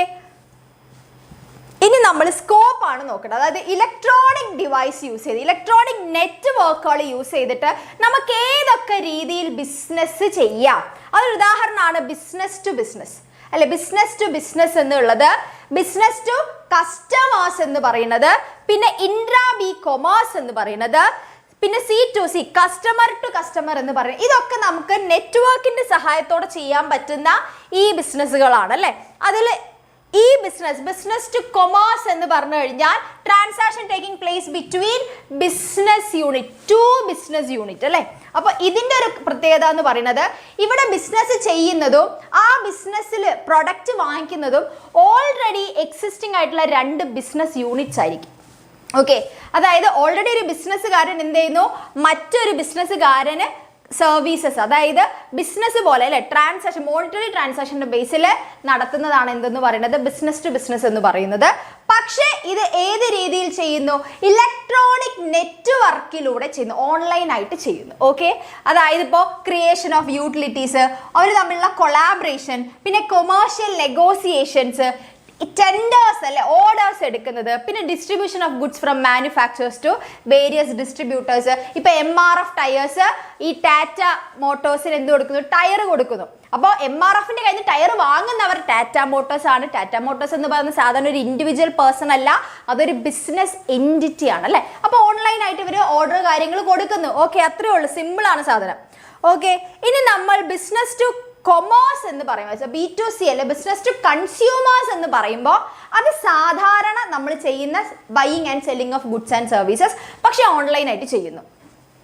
ഇനി നമ്മൾ സ്കോപ്പ് ആണ് നോക്കേണ്ടത്. അതായത് ഇലക്ട്രോണിക് ഡിവൈസ് യൂസ് ചെയ്ത്, ഇലക്ട്രോണിക് നെറ്റ്വർക്കുകൾ യൂസ് ചെയ്തിട്ട് നമുക്ക് ഏതൊക്കെ രീതിയിൽ ബിസിനസ് ചെയ്യാം. അതൊരു ഉദാഹരണമാണ് ബിസിനസ് ടു ബിസിനസ് അല്ലെ. ബിസിനസ് ടു ബിസിനസ് എന്നുള്ളത്, ബിസിനസ് ടു കസ്റ്റമേഴ്സ് എന്ന് പറയുന്നത്, പിന്നെ ഇൻട്രാ ബി കൊമേഴ്സ് എന്ന് പറയുന്നത്, പിന്നെ C2C കസ്റ്റമർ ടു കസ്റ്റമർ എന്ന് പറയുന്നത്. ഇതൊക്കെ നമുക്ക് നെറ്റ്വർക്കിന്റെ സഹായത്തോടെ ചെയ്യാൻ പറ്റുന്ന ഈ ബിസിനസ്സുകളാണ് അല്ലേ. അതിൽ ഈ ബിസിനസ് ടു കൊമേഴ്സ് എന്ന് പറഞ്ഞു കഴിഞ്ഞാൽ transaction taking place between business unit, 2 business unit അല്ലേ. അപ്പോൾ ഇതിൻ്റെ ഒരു പ്രത്യേകത എന്ന് പറയുന്നത് ഇവിടെ ബിസിനസ് ചെയ്യുന്നതും ആ ബിസിനസ്സിൽ പ്രൊഡക്റ്റ് വാങ്ങിക്കുന്നതും ഓൾറെഡി എക്സിസ്റ്റിംഗ് ആയിട്ടുള്ള 2 ബിസിനസ് യൂണിറ്റ്സ് ആയിരിക്കും. ഓക്കെ, അതായത് ഓൾറെഡി ഒരു ബിസിനസ്സുകാരൻ എന്ത് ചെയ്യുന്നു, മറ്റൊരു ബിസിനസ്സുകാരന് സർവീസസ്, അതായത് ബിസിനസ് പോലെ അല്ലെ, ട്രാൻസാക്ഷൻ, മോണിറ്ററി ട്രാൻസാക്ഷൻ്റെ ബേസിൽ നടത്തുന്നതാണ് എന്തെന്ന് പറയുന്നത് ബിസിനസ് ടു ബിസിനസ് എന്ന് പറയുന്നത്. പക്ഷേ ഇത് ഏത് രീതിയിൽ ചെയ്യുന്നു, ഇലക്ട്രോണിക് നെറ്റ്വർക്കിലൂടെ ചെയ്യുന്നു, ഓൺലൈൻ ആയിട്ട് ചെയ്യുന്നു. ഓക്കെ, അതായത് ഇപ്പോൾ ക്രിയേഷൻ ഓഫ് യൂട്ടിലിറ്റീസ്, അവർ തമ്മിലുള്ള കൊളാബറേഷൻ, പിന്നെ കൊമേഴ്ഷ്യൽ നെഗോസിയേഷൻസ്, ടെൻഡേഴ്സ് അല്ലെ, ഓർഡേഴ്സ് എടുക്കുന്നത്, പിന്നെ distribution of goods from manufacturers to various distributors. ഇപ്പൊ MRF ടയേഴ്സ് ഈ ടാറ്റ മോട്ടോഴ്സിന് എന്ത് കൊടുക്കുന്നു? ടയർ കൊടുക്കുന്നു. അപ്പോൾ MRFന്റെ കയ്യിൽ നിന്ന് ടയർ വാങ്ങുന്നവർ ടാറ്റ മോട്ടോഴ്സ് ആണ്. ടാറ്റ മോട്ടോഴ്സ് എന്ന് പറയുന്നത് സാധാരണ ഒരു ഇൻഡിവിജ്വൽ പേഴ്സൺ അല്ല, അതൊരു ബിസിനസ് എൻറ്റിറ്റി ആണ് അല്ലേ. അപ്പോൾ ഓൺലൈനായിട്ട് ഇവർ ഓർഡർ കാര്യങ്ങൾ കൊടുക്കുന്നു. ഓക്കെ, അത്രേ ഉള്ളൂ, സിമ്പിൾ ആണ് സാധനം. ഓക്കെ, ഇനി നമ്മൾ ബിസിനസ് ടു കൊമേഴ്സ് എന്ന് പറയുമ്പോൾ B2C അല്ലെ, ബിസിനസ് ടു കൺസ്യൂമേഴ്സ് എന്ന് പറയുമ്പോൾ അത് സാധാരണ നമ്മൾ ചെയ്യുന്ന buying and selling of goods and services, പക്ഷെ ഓൺലൈനായിട്ട് ചെയ്യുന്നു.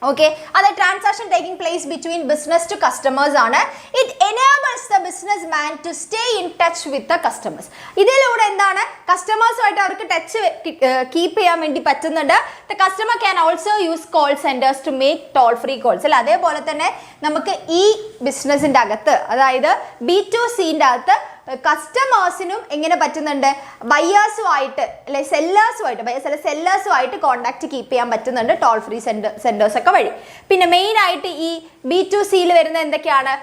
ഓക്കെ, അത് transaction taking place between business to customers ആണ്. It enables the business man to stay in touch with the customers. ഇതിലൂടെ എന്താണ്, കസ്റ്റമേഴ്സുമായിട്ട് അവർക്ക് ടച്ച് കീപ്പ് ചെയ്യാൻ വേണ്ടി പറ്റുന്നുണ്ട്. The customer can also use call centres to make toll free calls അല്ല. അതേപോലെ തന്നെ നമുക്ക് ഈ ബിസിനസിന്റെ അകത്ത്, അതായത് B2Cന്റെ അകത്ത് കസ്റ്റമേഴ്സിനും എങ്ങനെ പറ്റുന്നുണ്ട്, ബയേഴ്സുമായിട്ട് അല്ലെ സെല്ലേഴ്സുമായിട്ട് കോണ്ടാക്ട് കീപ്പ് ചെയ്യാൻ പറ്റുന്നുണ്ട് ടോൾ ഫ്രീ സെന്റേഴ്സ് ഒക്കെ വഴി. പിന്നെ മെയിൻ ആയിട്ട് ഈ B2Cയിൽ വരുന്ന എന്തൊക്കെയാണ്,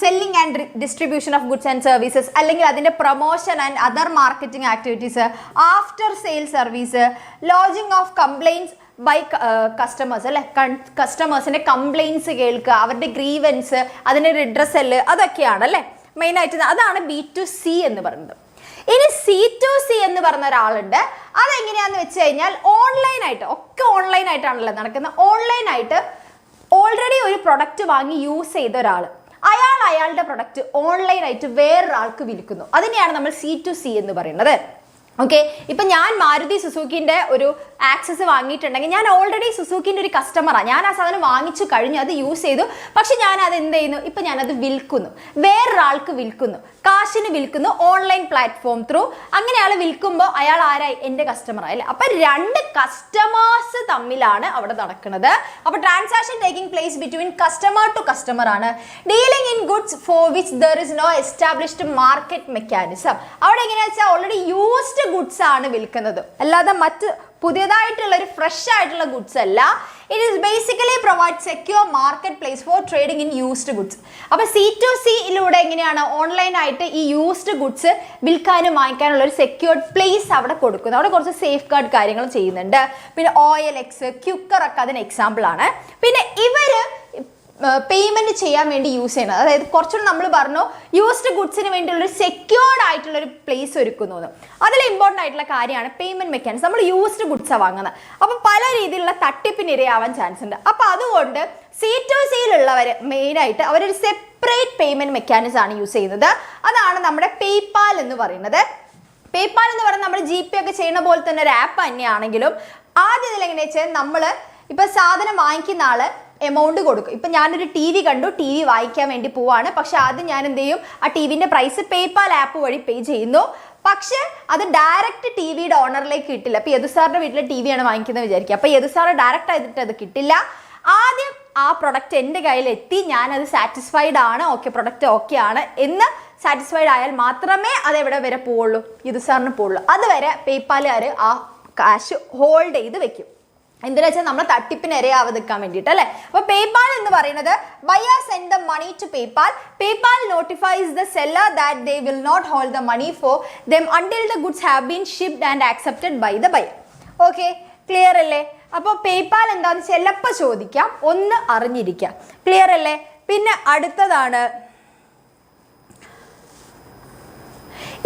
selling and distribution of goods and services, അല്ലെങ്കിൽ അതിന്റെ promotion and other marketing activities, after sale service, lodging of complaints by customers അല്ലെ, കസ്റ്റമേഴ്സിന്റെ കംപ്ലൈൻറ്റ്സ് കേൾക്കുക, അവരുടെ ഗ്രീവൻസ്, അതിന്റെ റിഡ്രസല്, അതൊക്കെയാണ് അല്ലെ മെയിനായിട്ട്. അതാണ് B2C എന്ന് പറയുന്നത്. ഇനി C2C എന്ന് പറഞ്ഞ ഒരാളുണ്ട്. അതെങ്ങനെയാന്ന് വെച്ച് കഴിഞ്ഞാൽ ഓൺലൈനായിട്ട്, ഒക്കെ ഓൺലൈനായിട്ടാണല്ലോ നടക്കുന്നത്. ഓൺലൈനായിട്ട് ഓൾറെഡി ഒരു പ്രൊഡക്റ്റ് വാങ്ങി യൂസ് ചെയ്ത ഒരാൾ, അയാളുടെ പ്രൊഡക്റ്റ് ഓൺലൈനായിട്ട് വേറൊരാൾക്ക് വിൽക്കുന്നു. അതിനെയാണ് നമ്മൾ C2C എന്ന് പറയുന്നത്. ഓക്കെ, ഇപ്പം ഞാൻ മാരുതി സുസുക്കിൻ്റെ ഒരു ആക്സസ് വാങ്ങിയിട്ടുണ്ടെങ്കിൽ ഞാൻ ഓൾറെഡി സുസുക്കിൻ്റെ ഒരു കസ്റ്റമറാണ്. ഞാൻ ആ സാധനം വാങ്ങിച്ചു കഴിഞ്ഞു, അത് യൂസ് ചെയ്തു, പക്ഷെ ഞാൻ അത് എന്ത് ചെയ്യുന്നു, ഇപ്പം ഞാനത് വിൽക്കുന്നു, വേറൊരാൾക്ക് വിൽക്കുന്നു, കാശിന് വിൽക്കുന്നു, ഓൺലൈൻ പ്ലാറ്റ്ഫോം ത്രൂ. അങ്ങനെ ആൾ വിൽക്കുമ്പോൾ അയാൾ ആരായി, എൻ്റെ കസ്റ്റമറായി അല്ലേ. അപ്പം രണ്ട് കസ്റ്റമേഴ്സ് തമ്മിലാണ് അവിടെ നടക്കുന്നത്. അപ്പോൾ transaction taking place between customer to customer ആണ്. Dealing in goods for which there is no established market mechanism. അവിടെ എങ്ങനെയാ വെച്ചാൽ ഓൾറെഡി യൂസ്ഡ് ഗുഡ്സ് ആണ് വിൽക്കുന്നത്, അല്ലാതെ മറ്റ് പുതിയതായിട്ടുള്ള ഒരു ഫ്രഷ് ആയിട്ടുള്ള ഗുഡ്സ് അല്ല. It is basically provide secure market place for trading in used goods. അപ്പോൾ C2Cയിലൂടെ എങ്ങനെയാണ് ഓൺലൈനായിട്ട് ഈ യൂസ്ഡ് ഗുഡ്സ് വിൽക്കാനും വാങ്ങിക്കാനുള്ള ഒരു സെക്യൂർഡ് പ്ലേസ് അവിടെ കൊടുക്കുന്നു. അവിടെ കുറച്ച് സേഫ് ഗാർഡ് കാര്യങ്ങൾ ചെയ്യുന്നുണ്ട്. പിന്നെ OLX, ക്യുക്കർ ഒക്കെ അതിന് എക്സാമ്പിൾ ആണ്. പിന്നെ ഇവര് പേയ്മെന്റ് ചെയ്യാൻ വേണ്ടി യൂസ് ചെയ്യുന്നത്, അതായത് കുറച്ചുകൂടി നമ്മൾ പറഞ്ഞു യൂസ്ഡ് ഗുഡ്സിന് വേണ്ടിയുള്ളൊരു സെക്യൂർഡ് ആയിട്ടുള്ളൊരു പ്ലേസ് ഒരുക്കുന്നു. അതിൽ ഇമ്പോർട്ടൻ്റ് ആയിട്ടുള്ള കാര്യമാണ് പേയ്മെന്റ് മെക്കാനിസം. നമ്മൾ യൂസ്ഡ് ഗുഡ്സാണ് വാങ്ങുന്നത്, അപ്പോൾ പല രീതിയിലുള്ള തട്ടിപ്പിന് ഇരയാവാൻ ചാൻസ് ഉണ്ട്. അപ്പോൾ അതുകൊണ്ട് C2Cയിലുള്ളവർ മെയിനായിട്ട് അവരൊരു സെപ്പറേറ്റ് പേയ്മെന്റ് മെക്കാനിസം ആണ് യൂസ് ചെയ്യുന്നത്. അതാണ് നമ്മുടെ പേയ്പാൽ എന്ന് പറയുന്നത്. പേയ്പാൽ എന്ന് പറയുന്നത് നമ്മൾ GP ഒക്കെ ചെയ്യുന്ന പോലെ തന്നെ ഒരു ആപ്പ് തന്നെയാണെങ്കിലും ആദ്യം ഇതിലെങ്ങനെയാ വെച്ചാൽ നമ്മൾ ഇപ്പം സാധനം വാങ്ങിക്കുന്ന ആള് എമൗണ്ട് കൊടുക്കും. ഇപ്പം ഞാനൊരു TV കണ്ടു, TV വാങ്ങിക്കാൻ വേണ്ടി പോവാണ്. പക്ഷെ ആദ്യം ഞാൻ എന്ത് ചെയ്യും, ആ TVൻ്റെ പ്രൈസ് പേയ്പാൽ ആപ്പ് വഴി പേ ചെയ്യുന്നു. പക്ഷെ അത് ഡയറക്റ്റ് TVയുടെ ഓണറിലേക്ക് കിട്ടില്ല. അപ്പോൾ യദുസാറിൻ്റെ വീട്ടിലെ TV ആണ് വാങ്ങിക്കുന്നത് വിചാരിക്കുക. അപ്പോൾ യദുസാറ് ഡയറക്റ്റ് ആയിട്ട് അത് കിട്ടില്ല. ആദ്യം ആ പ്രൊഡക്റ്റ് എൻ്റെ കയ്യിലെത്തി, ഞാനത് സാറ്റിസ്ഫൈഡ് ആണ്, ഓക്കെ പ്രൊഡക്റ്റ് ഓക്കെ ആണ് എന്ന് സാറ്റിസ്ഫൈഡ് ആയാൽ മാത്രമേ അത് എവിടെ വരെ പോവുള്ളൂ, യദുസാറിന് പോവുള്ളൂ. അതുവരെ പേയ്പാലുകാർ ആ കാശ് ഹോൾഡ് ചെയ്ത് വെക്കും. എന്തിനാ വെച്ചാൽ നമ്മൾ തട്ടിപ്പിന് ഇരയാവാതിരിക്കാൻ വേണ്ടിയിട്ട് അല്ലേ. അപ്പോൾ പേയ്പാൽ എന്ന് പറയുന്നത് buyer send the money to PayPal. PayPal notifies the seller that they will not hold the money for them until the goods have been shipped and accepted by the buyer. Okay, clear അല്ലേ. അപ്പോൾ പേയ്പാൽ എന്താണെന്ന് ചിലപ്പോൾ ചോദിക്കാം, ഒന്ന് അറിഞ്ഞിരിക്കാം. ക്ലിയർ അല്ലേ. പിന്നെ അടുത്തതാണ്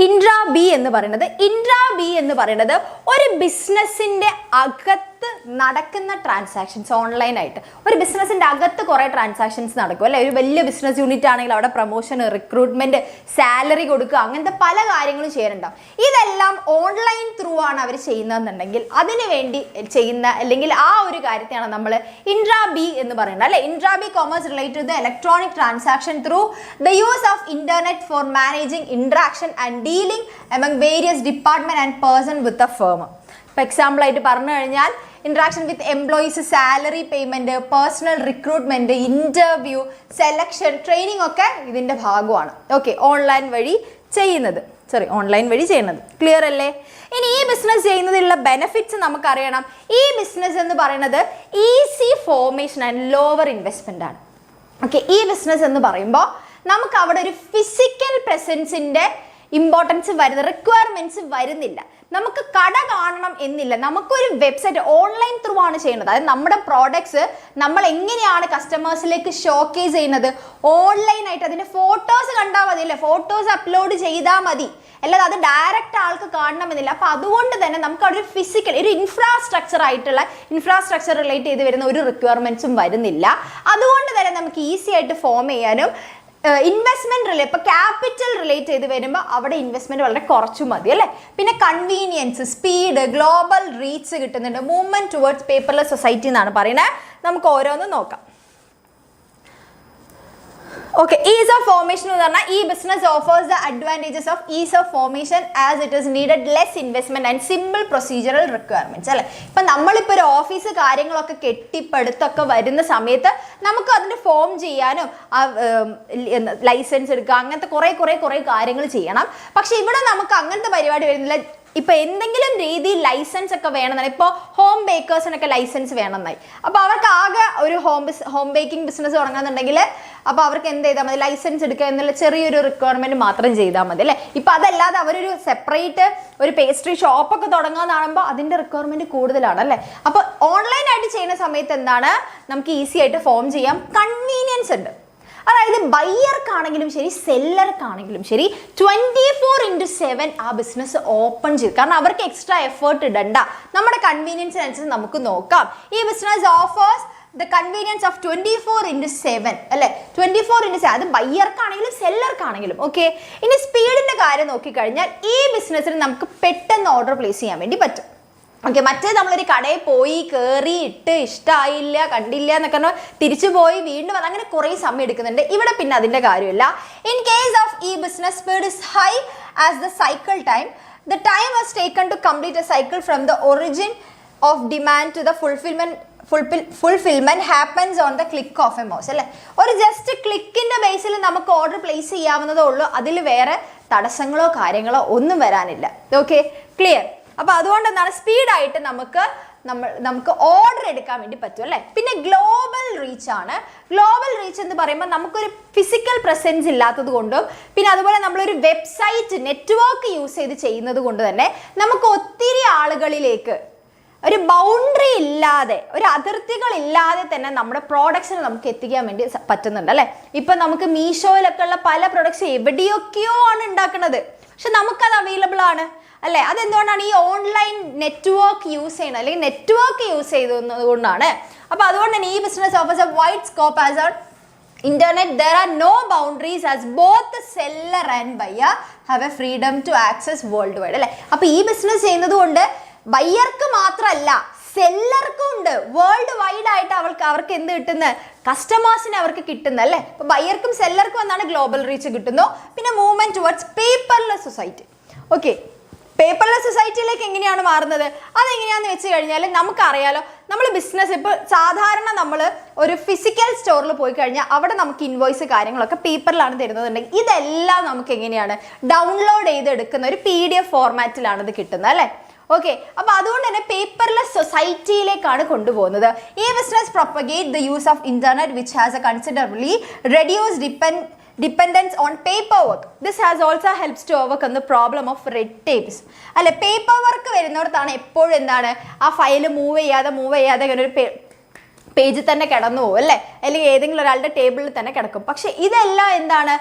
ഇൻട്രാ ബി എന്ന് പറയുന്നത്. ഇൻട്രാ ബി എന്ന് പറയുന്നത് ഒരു ബിസിനസ്സിൻ്റെ അകത്ത് നടക്കുന്ന ട്രാൻസാക്ഷൻസ് ഓൺലൈനായിട്ട്. ഒരു ബിസിനസ്സിൻ്റെ അകത്ത് കുറേ ട്രാൻസാക്ഷൻസ് നടക്കും അല്ലേ. ഒരു വലിയ ബിസിനസ് യൂണിറ്റ് ആണെങ്കിൽ അവിടെ പ്രൊമോഷൻ, റിക്രൂട്ട്മെൻറ്റ്, സാലറി കൊടുക്കുക, അങ്ങനത്തെ പല കാര്യങ്ങളും ചെയ്യാനുണ്ടാവും. ഇതെല്ലാം ഓൺലൈൻ ത്രൂ ആണ് അവർ ചെയ്യുന്നതെന്നുണ്ടെങ്കിൽ അതിന് വേണ്ടി ചെയ്യുന്ന അല്ലെങ്കിൽ ആ ഒരു കാര്യത്തെയാണ് നമ്മൾ ഇൻട്രാ ബി എന്ന് പറയുന്നത് അല്ലേ. Intra B commerce related to the electronic transaction through the use of internet for managing interaction and dealing among various department and person with a firm. ഇപ്പോൾ എക്സാമ്പിൾ ആയിട്ട് പറഞ്ഞു കഴിഞ്ഞാൽ interaction with employees, salary payment, personal recruitment, interview, selection, training ഒക്കെ ഇതിൻ്റെ ഭാഗമാണ്. ഓക്കെ, ഓൺലൈൻ വഴി ചെയ്യുന്നത്. ക്ലിയർ അല്ലേ. ഇനി ഈ ബിസിനസ് ചെയ്യുന്നതിലുള്ള ബെനിഫിറ്റ്സ് നമുക്കറിയണം. ഈ ബിസിനസ് എന്ന് പറയുന്നത് easy formation and lower investment ആണ്. ഓക്കെ, ഈ ബിസിനസ് എന്ന് പറയുമ്പോൾ നമുക്ക് അവിടെ ഒരു ഫിസിക്കൽ പ്രസൻസിൻ്റെ ഇമ്പോർട്ടൻസ് വരുന്ന റിക്വയർമെന്റ്സ് വരുന്നില്ല. നമുക്ക് കട കാണണം എന്നില്ല, നമുക്കൊരു വെബ്സൈറ്റ് ഓൺലൈൻ ത്രൂ ആണ് ചെയ്യുന്നത്. അതായത് നമ്മുടെ പ്രോഡക്ട്സ് നമ്മൾ എങ്ങനെയാണ് കസ്റ്റമേഴ്സിലേക്ക് ഷോക്കേസ് ചെയ്യുന്നത്, ഓൺലൈനായിട്ട് അതിൻ്റെ ഫോട്ടോസ് കണ്ടാൽ മതി അല്ലേ, ഫോട്ടോസ് അപ്ലോഡ് ചെയ്താൽ മതി, അല്ലാതെ അത് ഡയറക്റ്റ് ആൾക്ക് കാണണമെന്നില്ല. അപ്പോൾ അതുകൊണ്ട് തന്നെ നമുക്ക് അവിടെ ഒരു ഫിസിക്കൽ ഒരു ഇൻഫ്രാസ്ട്രക്ചർ റിലേറ്റ് ചെയ്ത് വരുന്ന ഒരു റിക്വയർമെന്റ്സും വരുന്നില്ല. അതുകൊണ്ട് തന്നെ നമുക്ക് ഈസി ആയിട്ട് ഫോം ചെയ്യാനും ഇൻവെസ്റ്റ്മെന്റ് ഇപ്പൊ ക്യാപിറ്റൽ റിലേറ്റ് ചെയ്ത് വരുമ്പോൾ അവിടെ ഇൻവെസ്റ്റ്മെന്റ് വളരെ കുറച്ചു മതി അല്ലേ. പിന്നെ കൺവീനിയൻസ്, സ്പീഡ്, ഗ്ലോബൽ റീച്ച് കിട്ടുന്നുണ്ട്. മൂവ്മെന്റ് ടുവേർഡ്സ് പേപ്പർലെസ് സൊസൈറ്റി എന്നാണ് പറയുന്നത്. നമുക്ക് ഓരോന്നും നോക്കാം. Okay, ease of formation എന്ന് പറഞ്ഞാൽ ഈ business offers the advantages of is of formation as it is needed less investment and simple procedural requirements അല്ലേ. ഇപ്പം നമ്മളിപ്പോൾ ഒരു ഓഫീസ് കാര്യങ്ങളൊക്കെ കെട്ടിപ്പടുത്തൊക്കെ വരുന്ന സമയത്ത് നമുക്ക് അതിൻ്റെ ഫോം ചെയ്യാനും ലൈസൻസ് എടുക്കുക അങ്ങനത്തെ കുറേ കാര്യങ്ങൾ ചെയ്യണം. പക്ഷെ ഇവിടെ നമുക്ക് അങ്ങനത്തെ പരിപാടി വരുന്നില്ല. ഇപ്പൊ എന്തെങ്കിലും രീതിയിൽ ലൈസൻസ് ഒക്കെ വേണമെന്നാണ്. ഇപ്പോൾ ഹോം ബേക്കേഴ്സിനൊക്കെ ലൈസൻസ് വേണമെന്നായി. അപ്പോൾ അവർക്ക് ആകെ ഒരു ഹോം ബേക്കിംഗ് ബിസിനസ് തുടങ്ങുന്നുണ്ടെങ്കിൽ അപ്പോൾ അവർക്ക് എന്ത് ചെയ്താൽ മതി, ലൈസൻസ് എടുക്കുക എന്നുള്ള ചെറിയൊരു റിക്വയർമെന്റ് മാത്രം ചെയ്താൽ മതി അല്ലേ. ഇപ്പം അതല്ലാതെ അവരൊരു സെപ്പറേറ്റ് ഒരു പേസ്ട്രി ഷോപ്പൊക്കെ തുടങ്ങാന്നാകുമ്പോൾ അതിൻ്റെ റിക്വയർമെന്റ് കൂടുതലാണ് അല്ലേ. അപ്പോൾ ഓൺലൈനായിട്ട് ചെയ്യുന്ന സമയത്ത് എന്താണ്, നമുക്ക് ഈസി ആയിട്ട് ഫോം ചെയ്യാം. കൺവീനിയൻസ് ഉണ്ട്. അതായത് ബയ്യർക്കാണെങ്കിലും ശരി സെല്ലർക്കാണെങ്കിലും ശരി 24/7 ആ ബിസിനസ് ഓപ്പൺ ചെയ്യും. കാരണം അവർക്ക് എക്സ്ട്രാ എഫേർട്ട് ഇടണ്ട. നമ്മുടെ കൺവീനിയൻസിനനുസരിച്ച് നമുക്ക് നോക്കാം. ഈ business offers the convenience of 24/7 അല്ലെ. 24/7 അത് ബയ്യർക്കാണെങ്കിലും സെല്ലർക്കാണെങ്കിലും. ഓക്കെ, ഇനി സ്പീഡിന്റെ കാര്യം നോക്കിക്കഴിഞ്ഞാൽ ഈ ബിസിനസ്സിന് നമുക്ക് പെട്ടെന്ന് ഓർഡർ പ്ലേസ് ചെയ്യാൻ വേണ്ടി പറ്റും. ഓക്കെ, മറ്റേ നമ്മളൊരു കടയിൽ പോയി കയറി ഇട്ട് ഇഷ്ടമായില്ല കണ്ടില്ല എന്നൊക്കെ പറഞ്ഞാൽ തിരിച്ചു പോയി വീണ്ടും വന്ന് അങ്ങനെ കുറേ സമയം എടുക്കുന്നുണ്ട്. ഇവിടെ പിന്നെ അതിൻ്റെ കാര്യമില്ല. In case of e business speed is high as the cycle time. The time was taken to complete a cycle from the origin of demand to the fulfilment happens on the click of a mouse അല്ലേ. ഒരു ജസ്റ്റ് ക്ലിക്കിന്റെ ബേസിൽ നമുക്ക് ഓർഡർ പ്ലേസ് ചെയ്യാവുന്നതേ ഉള്ളൂ. അതിൽ വേറെ തടസ്സങ്ങളോ കാര്യങ്ങളോ ഒന്നും വരാനില്ല. Okay, clear. അപ്പോൾ അതുകൊണ്ട് എന്താണ്, സ്പീഡായിട്ട് നമുക്ക് ഓർഡർ എടുക്കാൻ വേണ്ടി പറ്റും അല്ലേ. പിന്നെ ഗ്ലോബൽ റീച്ച് ആണ്. ഗ്ലോബൽ റീച്ച് എന്ന് പറയുമ്പോൾ നമുക്കൊരു ഫിസിക്കൽ പ്രസൻസ് ഇല്ലാത്തത് കൊണ്ടും പിന്നെ അതുപോലെ നമ്മളൊരു വെബ്സൈറ്റ് നെറ്റ്വർക്ക് യൂസ് ചെയ്ത് ചെയ്യുന്നത് കൊണ്ട് തന്നെ നമുക്ക് ഒത്തിരി ആളുകളിലേക്ക് ഒരു ബൗണ്ടറി ഇല്ലാതെ ഒരു അതിർത്തികളില്ലാതെ തന്നെ നമ്മുടെ പ്രോഡക്ട്സിനെ നമുക്ക് എത്തിക്കാൻ വേണ്ടി പറ്റുന്നുണ്ട് അല്ലേ. ഇപ്പം നമുക്ക് മീഷോയിലൊക്കെ ഉള്ള പല പ്രോഡക്ട്സ് എവിടെയൊക്കെയോ ആണ് ഉണ്ടാക്കുന്നത്, പക്ഷെ നമുക്കത് അവൈലബിൾ ആണ് അല്ലേ. അതെന്തുകൊണ്ടാണ്, ഈ ഓൺലൈൻ നെറ്റ്വർക്ക് യൂസ് ചെയ്യുന്നത് അല്ലെങ്കിൽ നെറ്റ്വർക്ക് യൂസ് ചെയ്തത് കൊണ്ടാണ്. അപ്പോൾ അതുകൊണ്ട് തന്നെ e business offers a wide scope as on internet. There are no boundaries as both seller and buyer have a freedom to access world wide അല്ലേ. അപ്പോൾ ഈ ബിസിനസ് ചെയ്യുന്നത് കൊണ്ട് ബയ്യർക്ക് മാത്രമല്ല സെല്ലർക്കും ഉണ്ട്. വേൾഡ് വൈഡ് ആയിട്ട് അവർക്ക് എന്ത് കിട്ടുന്നത്, കസ്റ്റമേഴ്സിനെ അവർക്ക് കിട്ടുന്നത് അല്ലേ. അപ്പോൾ ബയ്യർക്കും സെല്ലർക്കും എന്നാണ് ഗ്ലോബൽ റീച്ച് കിട്ടുന്നു. പിന്നെ movement towards paperless society. Okay, paperless സൊസൈറ്റിയിലേക്ക് എങ്ങനെയാണ് മാറുന്നത്, അതെങ്ങനെയാണെന്ന് വെച്ച് കഴിഞ്ഞാൽ നമുക്കറിയാലോ. നമ്മൾ ബിസിനസ് ഇപ്പോൾ സാധാരണ നമ്മൾ ഒരു ഫിസിക്കൽ സ്റ്റോറിൽ പോയി കഴിഞ്ഞാൽ അവിടെ നമുക്ക് ഇൻവോയ്സ് കാര്യങ്ങളൊക്കെ പേപ്പറിലാണ് തരുന്നതുണ്ടെങ്കിൽ ഇതെല്ലാം നമുക്ക് എങ്ങനെയാണ് ഡൗൺലോഡ് ചെയ്തെടുക്കുന്ന ഒരു PDF ഫോർമാറ്റിലാണ് ഇത് കിട്ടുന്നത് അല്ലേ. ഓക്കെ, അപ്പോൾ അതുകൊണ്ട് തന്നെ പേപ്പർലെസ് സൊസൈറ്റിയിലേക്കാണ് കൊണ്ടുപോകുന്നത്. ഈ business propagate the use of internet which has A considerably reduce dependence on paperwork. This has also helps to overcome the problem of red tapes അല്ലെ. പേപ്പർ വർക്ക് വരുന്നിടത്താണ് എപ്പോഴും എന്താണ് ആ ഫയൽ മൂവ് ചെയ്യാതെ ഇങ്ങനെ ഒരു പേജിൽ തന്നെ കിടന്നു പോകും അല്ലേ, അല്ലെങ്കിൽ ഏതെങ്കിലും ഒരാളുടെ ടേബിളിൽ തന്നെ കിടക്കും. പക്ഷെ ഇതെല്ലാം എന്താണ്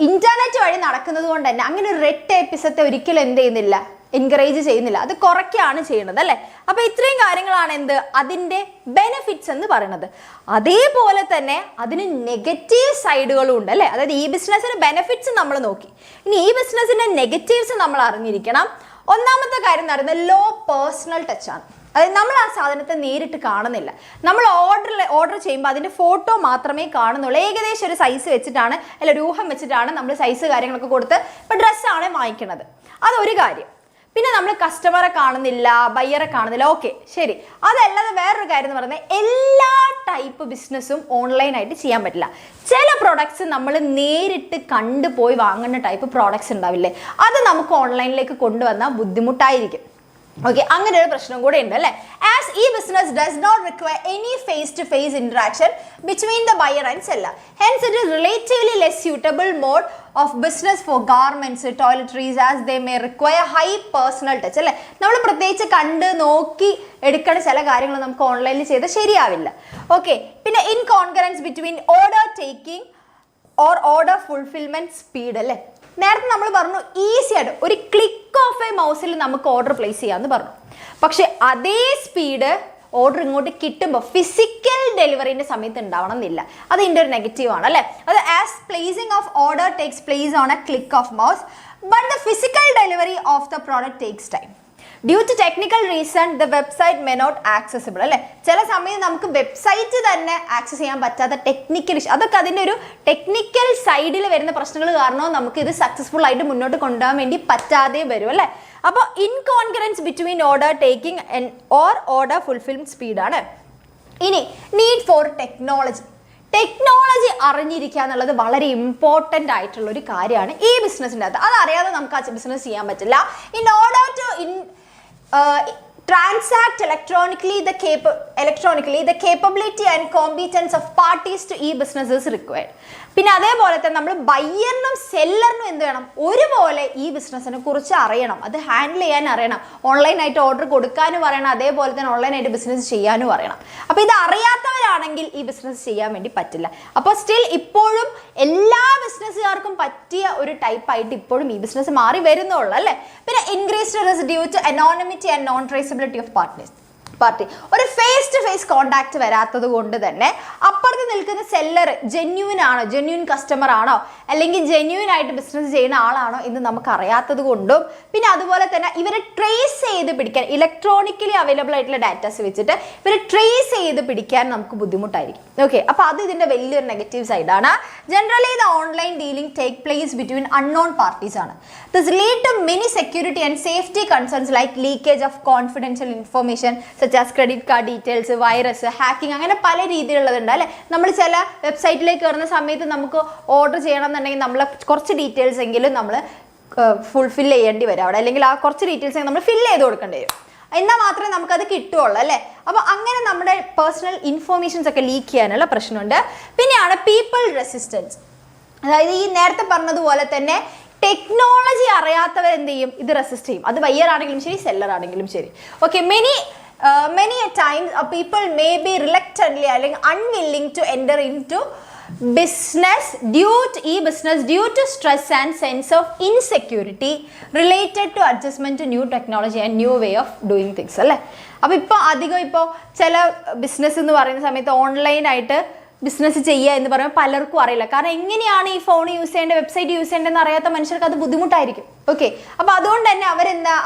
ഇന്റർനെറ്റ് വഴി നടക്കുന്നത് കൊണ്ട് തന്നെ അങ്ങനെ ഒരു റെഡ് ടേപ്പിസത്തെ ഒരിക്കലും എന്ത് ചെയ്യുന്നില്ല, എൻകറേജ് ചെയ്യുന്നില്ല, അത് കുറയ്ക്കുകയാണ് ചെയ്യുന്നത് അല്ലേ. അപ്പോൾ ഇത്രയും കാര്യങ്ങളാണ് അതിൻ്റെ ബെനിഫിറ്റ്സ് എന്ന് പറയുന്നത്. അതേപോലെ തന്നെ അതിന് നെഗറ്റീവ് സൈഡുകളും ഉണ്ട് അല്ലേ. അതായത് ഈ ബിസിനസ്സിന് ബെനിഫിറ്റ്സ് നമ്മൾ നോക്കി, ഇനി ഈ ബിസിനസ്സിൻ്റെ നെഗറ്റീവ്സ് നമ്മൾ അറിഞ്ഞിരിക്കണം. ഒന്നാമത്തെ കാര്യം എന്ന് പറയുന്നത് ലോ പേഴ്സണൽ ടച്ചാണ്. അതായത് നമ്മൾ ആ സാധനത്തെ നേരിട്ട് കാണുന്നില്ല. നമ്മൾ ഓർഡർ ചെയ്യുമ്പോൾ അതിൻ്റെ ഫോട്ടോ മാത്രമേ കാണുന്നുള്ളൂ. ഏകദേശം ഒരു സൈസ് വെച്ചിട്ടാണ് അല്ല രൂപം വെച്ചിട്ടാണ് നമ്മൾ സൈസ് കാര്യങ്ങളൊക്കെ കൊടുത്ത് ഇപ്പോൾ ഡ്രസ്സാണ് വാങ്ങിക്കുന്നത്. അതൊരു കാര്യം. പിന്നെ നമ്മൾ കസ്റ്റമറെ കാണുന്നില്ല, ബയ്യറെ കാണുന്നില്ല. ഓക്കെ, ശരി. അതല്ലാതെ വേറൊരു കാര്യം എന്ന് പറയുന്നത് എല്ലാ ടൈപ്പ് ബിസിനസ്സും ഓൺലൈനായിട്ട് ചെയ്യാൻ പറ്റില്ല. ചില പ്രോഡക്ട്സ് നമ്മൾ നേരിട്ട് കണ്ടുപോയി വാങ്ങുന്ന ടൈപ്പ് പ്രോഡക്ട്സ് ഉണ്ടാവില്ലേ, അത് നമുക്ക് ഓൺലൈനിലേക്ക് കൊണ്ടുവന്നാൽ ബുദ്ധിമുട്ടായിരിക്കും. ഓക്കെ, അങ്ങനെ ഒരു പ്രശ്നം കൂടെ ഉണ്ട് അല്ലേ. As as e-business does not require any face-to-face interaction between the buyer and seller. Hence, it is relatively less suitable mode of business for garments, toiletries, as they may require high personal touch. അല്ലേ, നമ്മൾ പ്രത്യേകിച്ച് കണ്ട് നോക്കി എടുക്കുന്ന ചില കാര്യങ്ങൾ നമുക്ക് ഓൺലൈനിൽ ചെയ്ത് ശരിയാവില്ല. ഓക്കെ, പിന്നെ incongruence between order taking or order fulfilment speed. അല്ലേ, നേരത്തെ നമ്മൾ പറഞ്ഞു ഈസി ആയിട്ട് ഒരു ക്ലിക്ക് ഓഫ് എ മൗസിൽ നമുക്ക് ഓർഡർ പ്ലേസ് ചെയ്യാമെന്ന് പറഞ്ഞു. പക്ഷെ അതേ സ്പീഡ് ഓർഡർ ഇങ്ങോട്ട് കിട്ടുമ്പോൾ ഫിസിക്കൽ ഡെലിവറിന്റെ സമയത്ത് ഉണ്ടാവണം എന്നില്ല. അത് ഇതിൻ്റെ ഒരു നെഗറ്റീവ് ആണ്. അല്ലേ, അത് as placing of order takes place on a click of mouse, but the physical delivery of the product takes time. Due to technical reason the website may not accessible. അല്ലേ, ചില സമയം നമുക്ക് വെബ്സൈറ്റ് തന്നെ ആക്സസ് ചെയ്യാൻ പറ്റാത്ത ടെക്നിക്കൽ ഇഷ്യൂ, അതൊക്കെ അതിൻ്റെ ഒരു ടെക്നിക്കൽ സൈഡിൽ വരുന്ന പ്രശ്നങ്ങൾ കാരണവും നമുക്ക് ഇത് സക്സസ്ഫുൾ ആയിട്ട് മുന്നോട്ട് കൊണ്ടുപോകാൻ വേണ്ടി പറ്റാതെ വരും. അല്ലേ, അപ്പോൾ incongruence between order taking and or order fulfilment സ്പീഡാണ്. ഇനി നീഡ് ഫോർ ടെക്നോളജി. ടെക്നോളജി അറിഞ്ഞിരിക്കുക എന്നുള്ളത് വളരെ ഇമ്പോർട്ടൻ്റ് ആയിട്ടുള്ള ഒരു കാര്യമാണ് ഈ ബിസിനസ്സിൻ്റെ അകത്ത്. അതറിയാതെ നമുക്ക് ആ ബിസിനസ് ചെയ്യാൻ പറ്റില്ല. In order to transact electronically the capability and competence of parties to e-business is required. പിന്നെ അതേപോലെ തന്നെ നമ്മൾ ബയ്യറിനും സെല്ലറിനും എന്ത് വേണം, ഒരുപോലെ ഈ ബിസിനസ്സിനെ കുറിച്ച് അറിയണം, അത് ഹാൻഡിൽ ചെയ്യാൻ അറിയണം, ഓൺലൈനായിട്ട് ഓർഡർ കൊടുക്കാനും അറിയണം, അതേപോലെ തന്നെ ഓൺലൈനായിട്ട് ബിസിനസ് ചെയ്യാനും അറിയണം. അപ്പോൾ ഇത് അറിയാത്തവരാണെങ്കിൽ ഈ ബിസിനസ് ചെയ്യാൻ വേണ്ടി പറ്റില്ല. അപ്പോൾ സ്റ്റിൽ ഇപ്പോഴും എല്ലാ ബിസിനസ്സുകാർക്കും പറ്റിയ ഒരു ടൈപ്പായിട്ട് ഇപ്പോഴും ഈ ബിസിനസ് മാറി വരുന്നുള്ളൂ. അല്ലേ, പിന്നെ increased risk due to anonymity and non traceability of party. ഒരു ഫേസ് ടു ഫേസ് കോണ്ടാക്ട് വരാത്തത് കൊണ്ട് തന്നെ അപ്പുറത്ത് നിൽക്കുന്ന സെല്ലർ ജെന്യൂൻ കസ്റ്റമർ ആണോ അല്ലെങ്കിൽ ജെന്യൂൻ ആയിട്ട് ബിസിനസ് ചെയ്യുന്ന ആളാണോ എന്ന് നമുക്ക് അറിയാത്തത് കൊണ്ടും, പിന്നെ അതുപോലെ തന്നെ ഇവരെ ട്രേസ് ചെയ്ത് പിടിക്കാൻ ഇലക്ട്രോണിക്കലി അവൈലബിൾ ആയിട്ടുള്ള ഡാറ്റാസ് വെച്ചിട്ട് ഇവരെ ട്രേസ് ചെയ്ത് പിടിക്കാൻ നമുക്ക് ബുദ്ധിമുട്ടായിരിക്കും. ഓക്കെ, അപ്പോൾ അത് ഇതിൻ്റെ വലിയൊരു നെഗറ്റീവ് സൈഡാണ്. Generally the online dealing take place between unknown parties ആണ്. This lead to many security and safety concerns like leakage of confidential information such as credit card details, virus, hacking, അങ്ങനെ പല രീതിയിലുള്ളതുണ്ട്. അല്ലേ, നമ്മൾ ചില വെബ്സൈറ്റിലേക്ക് കയറുന്ന സമയത്ത് നമുക്ക് ഓർഡർ ചെയ്യണം എന്നുണ്ടെങ്കിൽ നമ്മൾ കുറച്ച് ഡീറ്റെയിൽസ് എങ്കിലും നമ്മൾ ഫുൾഫിൽ ചെയ്യേണ്ടി വരും അവിടെ, അല്ലെങ്കിൽ ആ കുറച്ച് ഡീറ്റെയിൽസ് നമ്മൾ ഫില്ല് ചെയ്ത് കൊടുക്കേണ്ടി വരും, എന്നാൽ മാത്രമേ നമുക്കത് കിട്ടുള്ളൂ. അല്ലേ, അപ്പോൾ അങ്ങനെ നമ്മുടെ പേഴ്സണൽ ഇൻഫോർമേഷൻസ് ഒക്കെ ലീക്ക് ചെയ്യാനുള്ള പ്രശ്നമുണ്ട്. പിന്നെയാണ് പീപ്പിൾ റെസിസ്റ്റൻസ്. അതായത് ഈ നേരത്തെ പറഞ്ഞതുപോലെ തന്നെ ടെക്നോളജി അറിയാത്തവർ എന്ത് ചെയ്യും, ഇത് റെസിസ്റ്റ് ചെയ്യും. അത് ബയ്യർ ആണെങ്കിലും ശരി, സെല്ലർ ആണെങ്കിലും ശരി. Okay, many a times people may be reluctantly or unwilling to enter into business due to stress and sense of insecurity related to adjustment to new technology and new way of doing things. അല്ലേ, അപ്പോൾ ഇപ്പോൾ അധികം ചില ബിസിനസ് എന്ന് പറയുന്ന സമയത്ത് ഓൺലൈനായിട്ട് ബിസിനസ് ചെയ്യുക എന്ന് പറയുമ്പോൾ പലർക്കും അറിയില്ല. കാരണം എങ്ങനെയാണ് ഈ ഫോൺ യൂസ് ചെയ്യേണ്ടത്, വെബ്സൈറ്റ് യൂസ് ചെയ്യേണ്ടതെന്ന് അറിയാത്ത മനുഷ്യർക്ക് അത് ബുദ്ധിമുട്ടായിരിക്കും. ഓക്കെ, അപ്പോൾ അതുകൊണ്ട് തന്നെ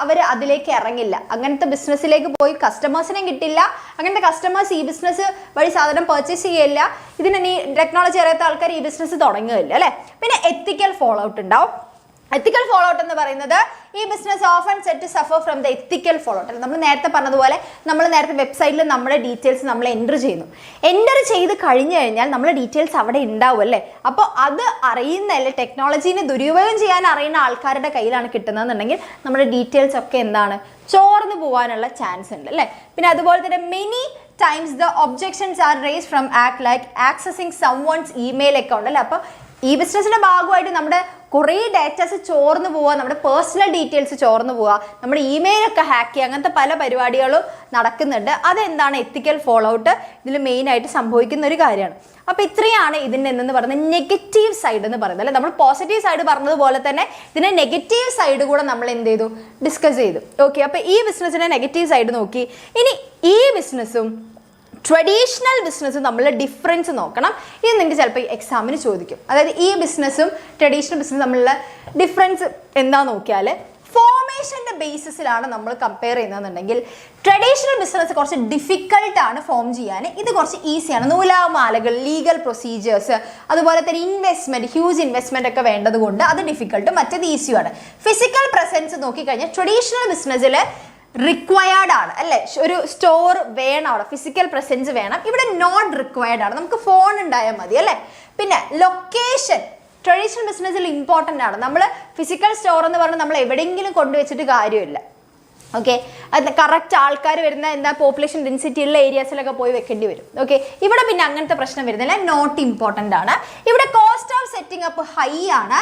അവർ അതിലേക്ക് ഇറങ്ങില്ല, അങ്ങനത്തെ ബിസിനസ്സിലേക്ക് പോയി കസ്റ്റമേഴ്സിനെ കിട്ടില്ല. അങ്ങനത്തെ കസ്റ്റമേഴ്സ് ഈ ബിസിനസ് വഴി സാധനം പർച്ചേസ് ചെയ്യില്ല. ഇതിന് ടെക്നോളജി അറിയാത്ത ആൾക്കാർ ഈ ബിസിനസ് തുടങ്ങുകയില്ല. അല്ലേ, പിന്നെ എത്തിക്കൽ ഫോളോ ഔട്ട് ഉണ്ടാവും. എത്തിക്കൽ ഫോളോ ഔട്ട് എന്ന് പറയുന്നത് e business often set to suffer from the ethical fallout. നമ്മൾ നേരത്തെ പറഞ്ഞതുപോലെ നമ്മൾ നേരത്തെ വെബ്സൈറ്റിൽ നമ്മുടെ ഡീറ്റെയിൽസ് നമ്മൾ എൻ്റർ ചെയ്ത് കഴിഞ്ഞു കഴിഞ്ഞാൽ നമ്മുടെ ഡീറ്റെയിൽസ് അവിടെ ഉണ്ടാവും. അല്ലേ, അപ്പോൾ അത് അറിയുന്നതല്ലേ, ടെക്നോളജീനെ ദുരുപയോഗം ചെയ്യാൻ അറിയുന്ന ആൾക്കാരുടെ കയ്യിലാണ് കിട്ടുന്നതെന്നുണ്ടെങ്കിൽ നമ്മുടെ ഡീറ്റെയിൽസ് ഒക്കെ എന്താണ്, ചോർന്നു പോകാനുള്ള ചാൻസ് ഉണ്ട്. അല്ലേ, പിന്നെ അതുപോലെ തന്നെ many times the objections are raised from act like accessing someone's email account. അല്ലേ, അപ്പോൾ ഈ ബിസിനസ്സിന്റെ ഭാഗമായിട്ട് നമ്മുടെ കുറേ ഡാറ്റാസ് ചോർന്നു പോവുക, നമ്മുടെ പേഴ്സണൽ ഡീറ്റെയിൽസ് ചോർന്നു പോവുക, നമ്മുടെ ഇമെയിലൊക്കെ ഹാക്ക് ചെയ്യുക, അങ്ങനത്തെ പല പരിപാടികളും നടക്കുന്നുണ്ട്. അതെന്താണ് എത്തിക്കൽ ഫോളോ ഔട്ട് ഇതിൽ മെയിനായിട്ട് സംഭവിക്കുന്ന ഒരു കാര്യമാണ്. അപ്പോൾ ഇത്രയാണ് ഇതിൻ്റെ എന്ന് പറയുന്നത് നെഗറ്റീവ് സൈഡ് എന്ന് പറയുന്നത്. അല്ലേ, നമ്മൾ പോസിറ്റീവ് സൈഡ് പറഞ്ഞതുപോലെ തന്നെ ഇതിൻ്റെ നെഗറ്റീവ് സൈഡ് കൂടെ നമ്മൾ എന്ത് ചെയ്തു, ഡിസ്കസ് ചെയ്തു. ഓക്കെ, അപ്പോൾ ഈ ബിസിനസ്സിൻ്റെ നെഗറ്റീവ് സൈഡ് നോക്കി. ഇനി ഈ ബിസിനസ്സും ട്രഡീഷണൽ ബിസിനസ്സും തമ്മിലുള്ള ഡിഫറൻസ് നോക്കണം. ഇത് നിങ്ങൾക്ക് ചിലപ്പോൾ എക്സാമിന് ചോദിക്കും. അതായത് ഈ ബിസിനസ്സും ട്രഡീഷണൽ ബിസിനസ്സും തമ്മിലുള്ള ഡിഫറൻസ് എന്താ നോക്കിയാൽ ഫോർമേഷൻ്റെ ബേസിസിലാണ് നമ്മൾ കമ്പയർ ചെയ്യുന്നതെന്നുണ്ടെങ്കിൽ ട്രഡീഷണൽ ബിസിനസ് കുറച്ച് ഡിഫിക്കൽട്ടാണ് ഫോം ചെയ്യാൻ, ഇത് കുറച്ച് ഈസിയാണ്. നൂലാമാലകൾ, ലീഗൽ പ്രൊസീജിയേഴ്സ്, അതുപോലെ തന്നെ ഹ്യൂജ് ഇൻവെസ്റ്റ്മെന്റ് ഒക്കെ വേണ്ടത് കൊണ്ട് അത് ഡിഫിക്കൽട്ട്, മറ്റേത് ഈസിയാണ്. ഫിസിക്കൽ പ്രസൻസ് നോക്കിക്കഴിഞ്ഞാൽ ട്രഡീഷണൽ ബിസിനസ്സിൽ റിക്വയർഡ് ആണ്. അല്ലേ, ഒരു സ്റ്റോർ വേണം, അവിടെ ഫിസിക്കൽ പ്രസൻസ് വേണം. ഇവിടെ നോട്ട് റിക്വയർഡ് ആണ്, നമുക്ക് ഫോൺ ഉണ്ടായാൽ മതി. അല്ലേ, പിന്നെ ലൊക്കേഷൻ ട്രഡീഷണൽ ബിസിനസ്സിൽ ഇമ്പോർട്ടൻ്റ് ആണ്. നമ്മൾ ഫിസിക്കൽ സ്റ്റോർ എന്ന് പറഞ്ഞാൽ നമ്മൾ എവിടെയെങ്കിലും കൊണ്ടുവച്ചിട്ട് കാര്യമില്ല. ഓക്കെ, അത് കറക്റ്റ് ആൾക്കാർ വരുന്ന എന്താ പോപ്പുലേഷൻ ഡെൻസിറ്റി ഉള്ള ഏരിയാസിലൊക്കെ പോയി വെക്കേണ്ടി വരും. ഓക്കെ, ഇവിടെ പിന്നെ അങ്ങനത്തെ പ്രശ്നം വരുന്നില്ല, നോട്ട് ഇമ്പോർട്ടൻ്റ് ആണ്. ഇവിടെ cost of setting up high ആണ്,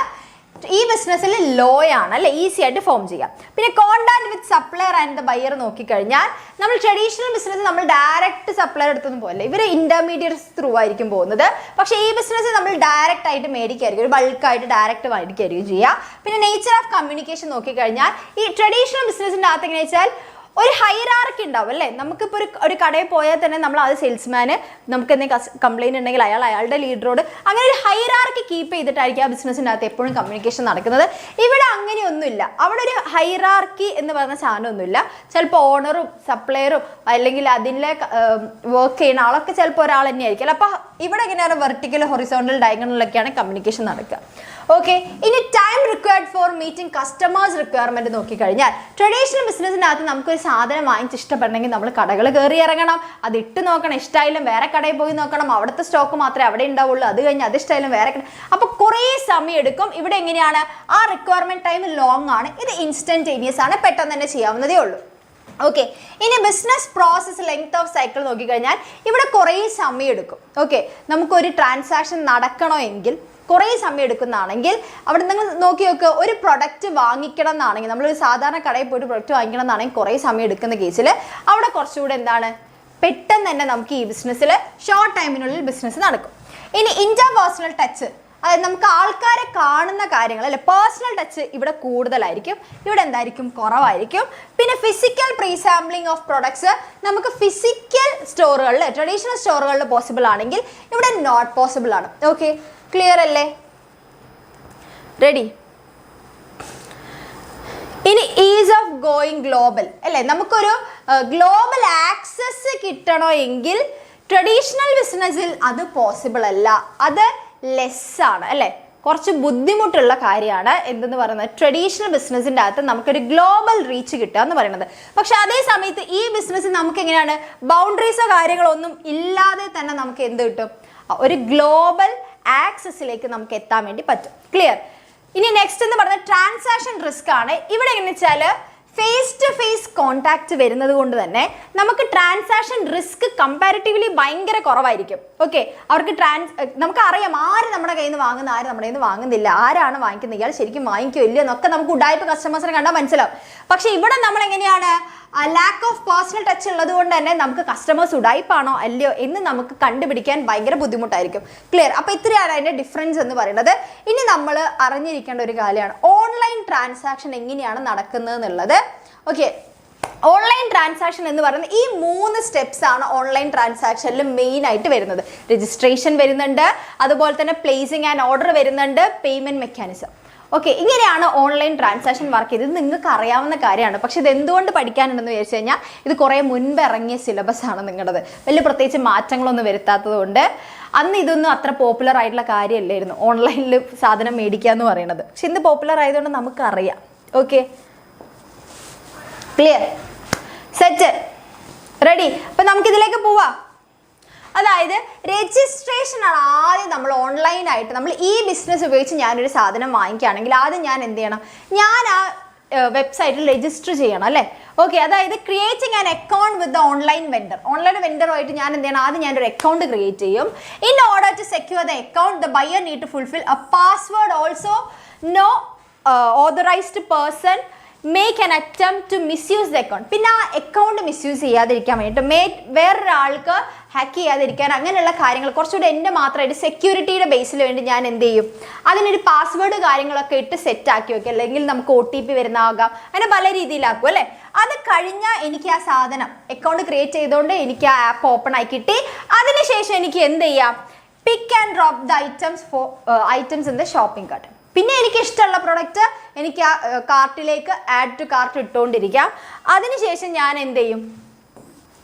ഈ ബിസിനസ്സിൽ ലോ ആണ് അല്ലെ, ഈസി ആയിട്ട് ഫോം ചെയ്യാം. പിന്നെ contact with supplier and the buyer നോക്കിക്കഴിഞ്ഞാൽ നമ്മൾ ട്രഡീഷണൽ ബിസിനസ് നമ്മൾ ഡയറക്റ്റ് സപ്ലയർ എടുത്തൊന്നും പോലെ, ഇവർ ഇന്റർമീഡിയറ്റ്സ് ത്രൂ ആയിരിക്കും പോകുന്നത്. പക്ഷേ ഈ ബിസിനസ് നമ്മൾ ഡയറക്റ്റ് ആയിട്ട് മേടിക്കായിരിക്കും, ഒരു ബൾക്കായിട്ട് ഡയറക്റ്റ് മേടിക്കായിരിക്കും ചെയ്യുക. പിന്നെ നേച്ചർ ഓഫ് കമ്മ്യൂണിക്കേഷൻ നോക്കിക്കഴിഞ്ഞാൽ ഈ ട്രഡീഷണൽ ബിസിനസിൻ്റെ അകത്ത് എങ്ങനെയാ വെച്ചാൽ ഒരു ഹൈറാർക്കി ഉണ്ടാവും അല്ലേ. നമുക്കിപ്പോൾ ഒരു കടയിൽ പോയാൽ തന്നെ നമ്മൾ അത് സെയിൽസ്മാന് നമുക്ക് എന്തെങ്കിലും കംപ്ലയിൻറ്റ് ഉണ്ടെങ്കിൽ അയാളുടെ ലീഡറോട് അങ്ങനെ ഒരു ഹൈറാർക്കി കീപ്പ് ചെയ്തിട്ടായിരിക്കും ആ ബിസിനസ്സിൻ്റെ അകത്ത് എപ്പോഴും കമ്മ്യൂണിക്കേഷൻ നടക്കുന്നത്. ഇവിടെ അങ്ങനെയൊന്നുമില്ല, അവിടെ ഒരു ഹൈറാർക്കി എന്ന് പറയുന്ന സാധനമൊന്നുമില്ല. ചിലപ്പോൾ ഓണറും സപ്ലയറും അല്ലെങ്കിൽ അതിലെ വർക്ക് ചെയ്യുന്ന ആളൊക്കെ ചിലപ്പോൾ ഒരാൾ തന്നെയായിരിക്കും. അപ്പോൾ ഇവിടെ എങ്ങനെയാണ് വെർട്ടിക്കൽ ഹൊറിസോണ്ടൽ ഡയഗണലിലൊക്കെയാണ് കമ്മ്യൂണിക്കേഷൻ നടക്കുക. ഓക്കെ, ഇനി time required for meeting customers requirement നോക്കിക്കഴിഞ്ഞാൽ ട്രഡീഷണൽ ബിസിനസ്സിനകത്ത് നമുക്കൊരു സാധനം വാങ്ങിച്ച് ഇഷ്ടപ്പെടണമെങ്കിൽ നമ്മൾ കടകൾ കയറി ഇറങ്ങണം, അത് ഇട്ട് നോക്കണം, ഇഷ്ടമായാലും വേറെ കടയിൽ പോയി നോക്കണം, അവിടുത്തെ സ്റ്റോക്ക് മാത്രമേ അവിടെ ഉണ്ടാവുള്ളൂ, അത് കഴിഞ്ഞ് അത് ഇഷ്ടമായാലും വേറെ. അപ്പോൾ കുറേ സമയം എടുക്കും. ഇവിടെ എങ്ങനെയാണ് ആ റിക്വയർമെന്റ് ടൈം ലോങ് ആണ്, ഇത് ഇൻസ്റ്റന്റേനിയസ് ആണ്, പെട്ടെന്ന് തന്നെ ചെയ്യാവുന്നതേ ഉള്ളൂ. ഓക്കെ, ഇനി business process length of cycle നോക്കിക്കഴിഞ്ഞാൽ ഇവിടെ കുറേ സമയം എടുക്കും. ഓക്കെ, നമുക്കൊരു ട്രാൻസാക്ഷൻ നടക്കണമെങ്കിൽ കുറേ സമയം എടുക്കുന്നതാണെങ്കിൽ അവിടെ നിങ്ങൾ നോക്കി നോക്കുക, ഒരു പ്രൊഡക്റ്റ് വാങ്ങിക്കണം എന്നാണെങ്കിൽ നമ്മളൊരു സാധാരണ കടയിൽ പോയിട്ട് പ്രൊഡക്റ്റ് വാങ്ങിക്കണം എന്നാണെങ്കിൽ കുറേ സമയം എടുക്കുന്ന കേസിൽ അവിടെ കുറച്ചുകൂടെ എന്താണ് പെട്ടെന്ന് തന്നെ നമുക്ക് ഈ ബിസിനസ്സിൽ ഷോർട്ട് ടൈമിനുള്ളിൽ ബിസിനസ് നടക്കും. ഇനി ഇന്റർപേഴ്സണൽ ടച്ച്, അതായത് നമുക്ക് ആൾക്കാരെ കാണുന്ന കാര്യങ്ങൾ അല്ലെ, പേഴ്സണൽ ടച്ച് ഇവിടെ കൂടുതലായിരിക്കും, ഇവിടെ എന്തായിരിക്കും കുറവായിരിക്കും. പിന്നെ physical pre sampling of products നമുക്ക് ഫിസിക്കൽ സ്റ്റോറുകളിൽ ട്രഡീഷണൽ സ്റ്റോറുകളിൽ പോസിബിൾ ആണെങ്കിൽ ഇവിടെ നോട്ട് പോസിബിൾ ആണ്. ഓക്കെ, ക്ലിയർ അല്ലേ? റെഡി? ഇനി ഈസ് ഓഫ് ഗോയിങ് ഗ്ലോബൽ അല്ലേ, നമുക്കൊരു ഗ്ലോബൽ ആക്സസ് കിട്ടണോ എങ്കിൽ ട്രഡീഷണൽ ബിസിനസ്സിൽ അത് പോസിബിൾ അല്ല, അത് ലെസ് ആണ് അല്ലേ, കുറച്ച് ബുദ്ധിമുട്ടുള്ള കാര്യമാണ്. എന്തെന്ന് പറയുന്നത് ട്രഡീഷണൽ ബിസിനസ്സിൻ്റെ അകത്ത് നമുക്കൊരു ഗ്ലോബൽ റീച്ച് കിട്ടുക എന്ന് പറയുന്നത്. പക്ഷെ അതേ സമയത്ത് ഈ ബിസിനസ്സിൽ നമുക്ക് എങ്ങനെയാണ് ബൗണ്ടറീസോ കാര്യങ്ങളോ ഒന്നും ഇല്ലാതെ തന്നെ നമുക്ക് എന്ത് കിട്ടും, ഒരു ഗ്ലോബൽ ആക്സസിലേക്ക് നമുക്ക് എത്താൻ വേണ്ടി പറ്റും. ക്ലിയർ? ഇനി നെക്സ്റ്റ് എന്ന് പറയുന്നത് ട്രാൻസാക്ഷൻ റിസ്ക് ആണ്. ഇവിടെ എങ്ങനെ വെച്ചാൽ ഫേസ് ടു ഫേസ് കോണ്ടാക്ട് വരുന്നത് കൊണ്ട് തന്നെ നമുക്ക് ട്രാൻസാക്ഷൻ റിസ്ക് കമ്പാരിറ്റീവ്ലി ഭയങ്കര കുറവായിരിക്കും. ഓക്കെ, അവർക്ക് നമുക്കറിയാം ആര് നമ്മുടെ കയ്യിൽ നിന്ന് വാങ്ങുന്ന, ആര് നമ്മുടെ കയ്യിൽ നിന്ന് വാങ്ങുന്നില്ല, ആരാണ് വാങ്ങിക്കുന്നത്, ഇയാൾ ശരിക്കും വാങ്ങിക്കോ ഇല്ലയോ എന്നൊക്കെ നമുക്ക് ഉഡായിപ്പ് കസ്റ്റമേഴ്സിനെ കണ്ടാൽ മനസ്സിലാവും. പക്ഷെ ഇവിടെ നമ്മൾ എങ്ങനെയാണ് ലാക്ക് ഓഫ് പേഴ്സണൽ ടച്ച് ഉള്ളത് കൊണ്ട് തന്നെ നമുക്ക് കസ്റ്റമേഴ്സ് ഉഡായിപ്പാണോ അല്ലയോ എന്ന് നമുക്ക് കണ്ടുപിടിക്കാൻ ഭയങ്കര ബുദ്ധിമുട്ടായിരിക്കും. ക്ലിയർ? അപ്പോൾ ഇത്രയാണ് അതിൻ്റെ ഡിഫറൻസ് എന്ന് പറയുന്നത്. ഇനി നമ്മൾ അറിഞ്ഞിരിക്കേണ്ട ഒരു കാര്യമാണ് ഓൺലൈൻ ട്രാൻസാക്ഷൻ എങ്ങനെയാണ് നടക്കുന്നത് എന്നുള്ളത്. ഓക്കെ, ഓൺലൈൻ ട്രാൻസാക്ഷൻ എന്ന് പറയുന്നത് ഈ 3 സ്റ്റെപ്സ് ആണ് ഓൺലൈൻ ട്രാൻസാക്ഷനിൽ മെയിൻ ആയിട്ട് വരുന്നത്. രജിസ്ട്രേഷൻ വരുന്നുണ്ട്, അതുപോലെ തന്നെ പ്ലേസിങ് ആൻഡ് ഓർഡർ വരുന്നുണ്ട്, പേയ്മെന്റ് മെക്കാനിസം. ഓക്കെ, ഇങ്ങനെയാണ് ഓൺലൈൻ ട്രാൻസാക്ഷൻ വർക്ക് ചെയ്തത്. നിങ്ങൾക്ക് അറിയാവുന്ന കാര്യമാണ്. പക്ഷെ ഇത് എന്തുകൊണ്ട് പഠിക്കാനുണ്ടെന്ന് വിചാരിച്ചു കഴിഞ്ഞാൽ ഇത് കുറേ മുൻപ് ഇറങ്ങിയ സിലബസ് ആണ് നിങ്ങളുടേത്, വലിയ പ്രത്യേകിച്ച് മാറ്റങ്ങളൊന്നും വരുത്താത്തത് കൊണ്ട്. അന്ന് ഇതൊന്നും അത്ര പോപ്പുലർ ആയിട്ടുള്ള കാര്യമല്ലായിരുന്നു ഓൺലൈനിൽ സാധനം മേടിക്കുക എന്ന് പറയുന്നത്. പക്ഷെ ഇന്ന് പോപ്പുലർ ആയതുകൊണ്ട് നമുക്കറിയാം. Okay, clear? സെറ്റ്? റെഡി? അപ്പം നമുക്കിതിലേക്ക് പോവാം. അതായത് രജിസ്ട്രേഷൻ ആണ് ആദ്യം നമ്മൾ ഓൺലൈനായിട്ട് നമ്മൾ ഈ ബിസിനസ് ഉപയോഗിച്ച് ഞാനൊരു സാധനം വാങ്ങിക്കുകയാണെങ്കിൽ ആദ്യം ഞാൻ എന്ത് ചെയ്യണം, ഞാൻ ആ വെബ്സൈറ്റിൽ രജിസ്റ്റർ ചെയ്യണം അല്ലേ. ഓക്കെ, അതായത് creating an account with the online വെൻഡറുമായിട്ട് ഞാൻ എന്ത് ചെയ്യണം, ആദ്യം ഞാനൊരു അക്കൗണ്ട് ക്രിയേറ്റ് ചെയ്യും. In order to secure the account the buyer need to fulfil a password also. No authorised person make an attempt to misuse the account. പിന്നെ ആ അക്കൗണ്ട് മിസ്യൂസ് ചെയ്യാതിരിക്കാൻ വേണ്ടിയിട്ട് വേറൊരാൾക്ക് ഹാക്ക് ചെയ്യാതിരിക്കാൻ അങ്ങനെയുള്ള കാര്യങ്ങൾ കുറച്ചുകൂടി എൻ്റെ മാത്രമായിട്ട് സെക്യൂരിറ്റിയുടെ ബേസിൽ വേണ്ടി ഞാൻ എന്ത് ചെയ്യും, അതിനൊരു പാസ്വേഡ് കാര്യങ്ങളൊക്കെ ഇട്ട് സെറ്റ് ആക്കി വെക്കും. അല്ലെങ്കിൽ നമുക്ക് OTP വരുന്നതാകാം, അങ്ങനെ പല രീതിയിലാക്കും അല്ലേ. അത് കഴിഞ്ഞാൽ എനിക്ക് ആ സാധനം അക്കൗണ്ട് ക്രിയേറ്റ് ചെയ്തുകൊണ്ട് എനിക്ക് ആ ആപ്പ് ഓപ്പൺ ആയി കിട്ടി. അതിനുശേഷം എനിക്ക് എന്ത് ചെയ്യാം, പിക്ക് and drop the items in the shopping cart. പിന്നെ എനിക്ക് ഇഷ്ടമുള്ള പ്രൊഡക്റ്റ് എനിക്ക് ആ കാർട്ടിലേക്ക് ആഡ് ടു കാർട്ട് ഇട്ടുകൊണ്ടിരിക്കാം. അതിനുശേഷം ഞാൻ എന്ത് ചെയ്യും,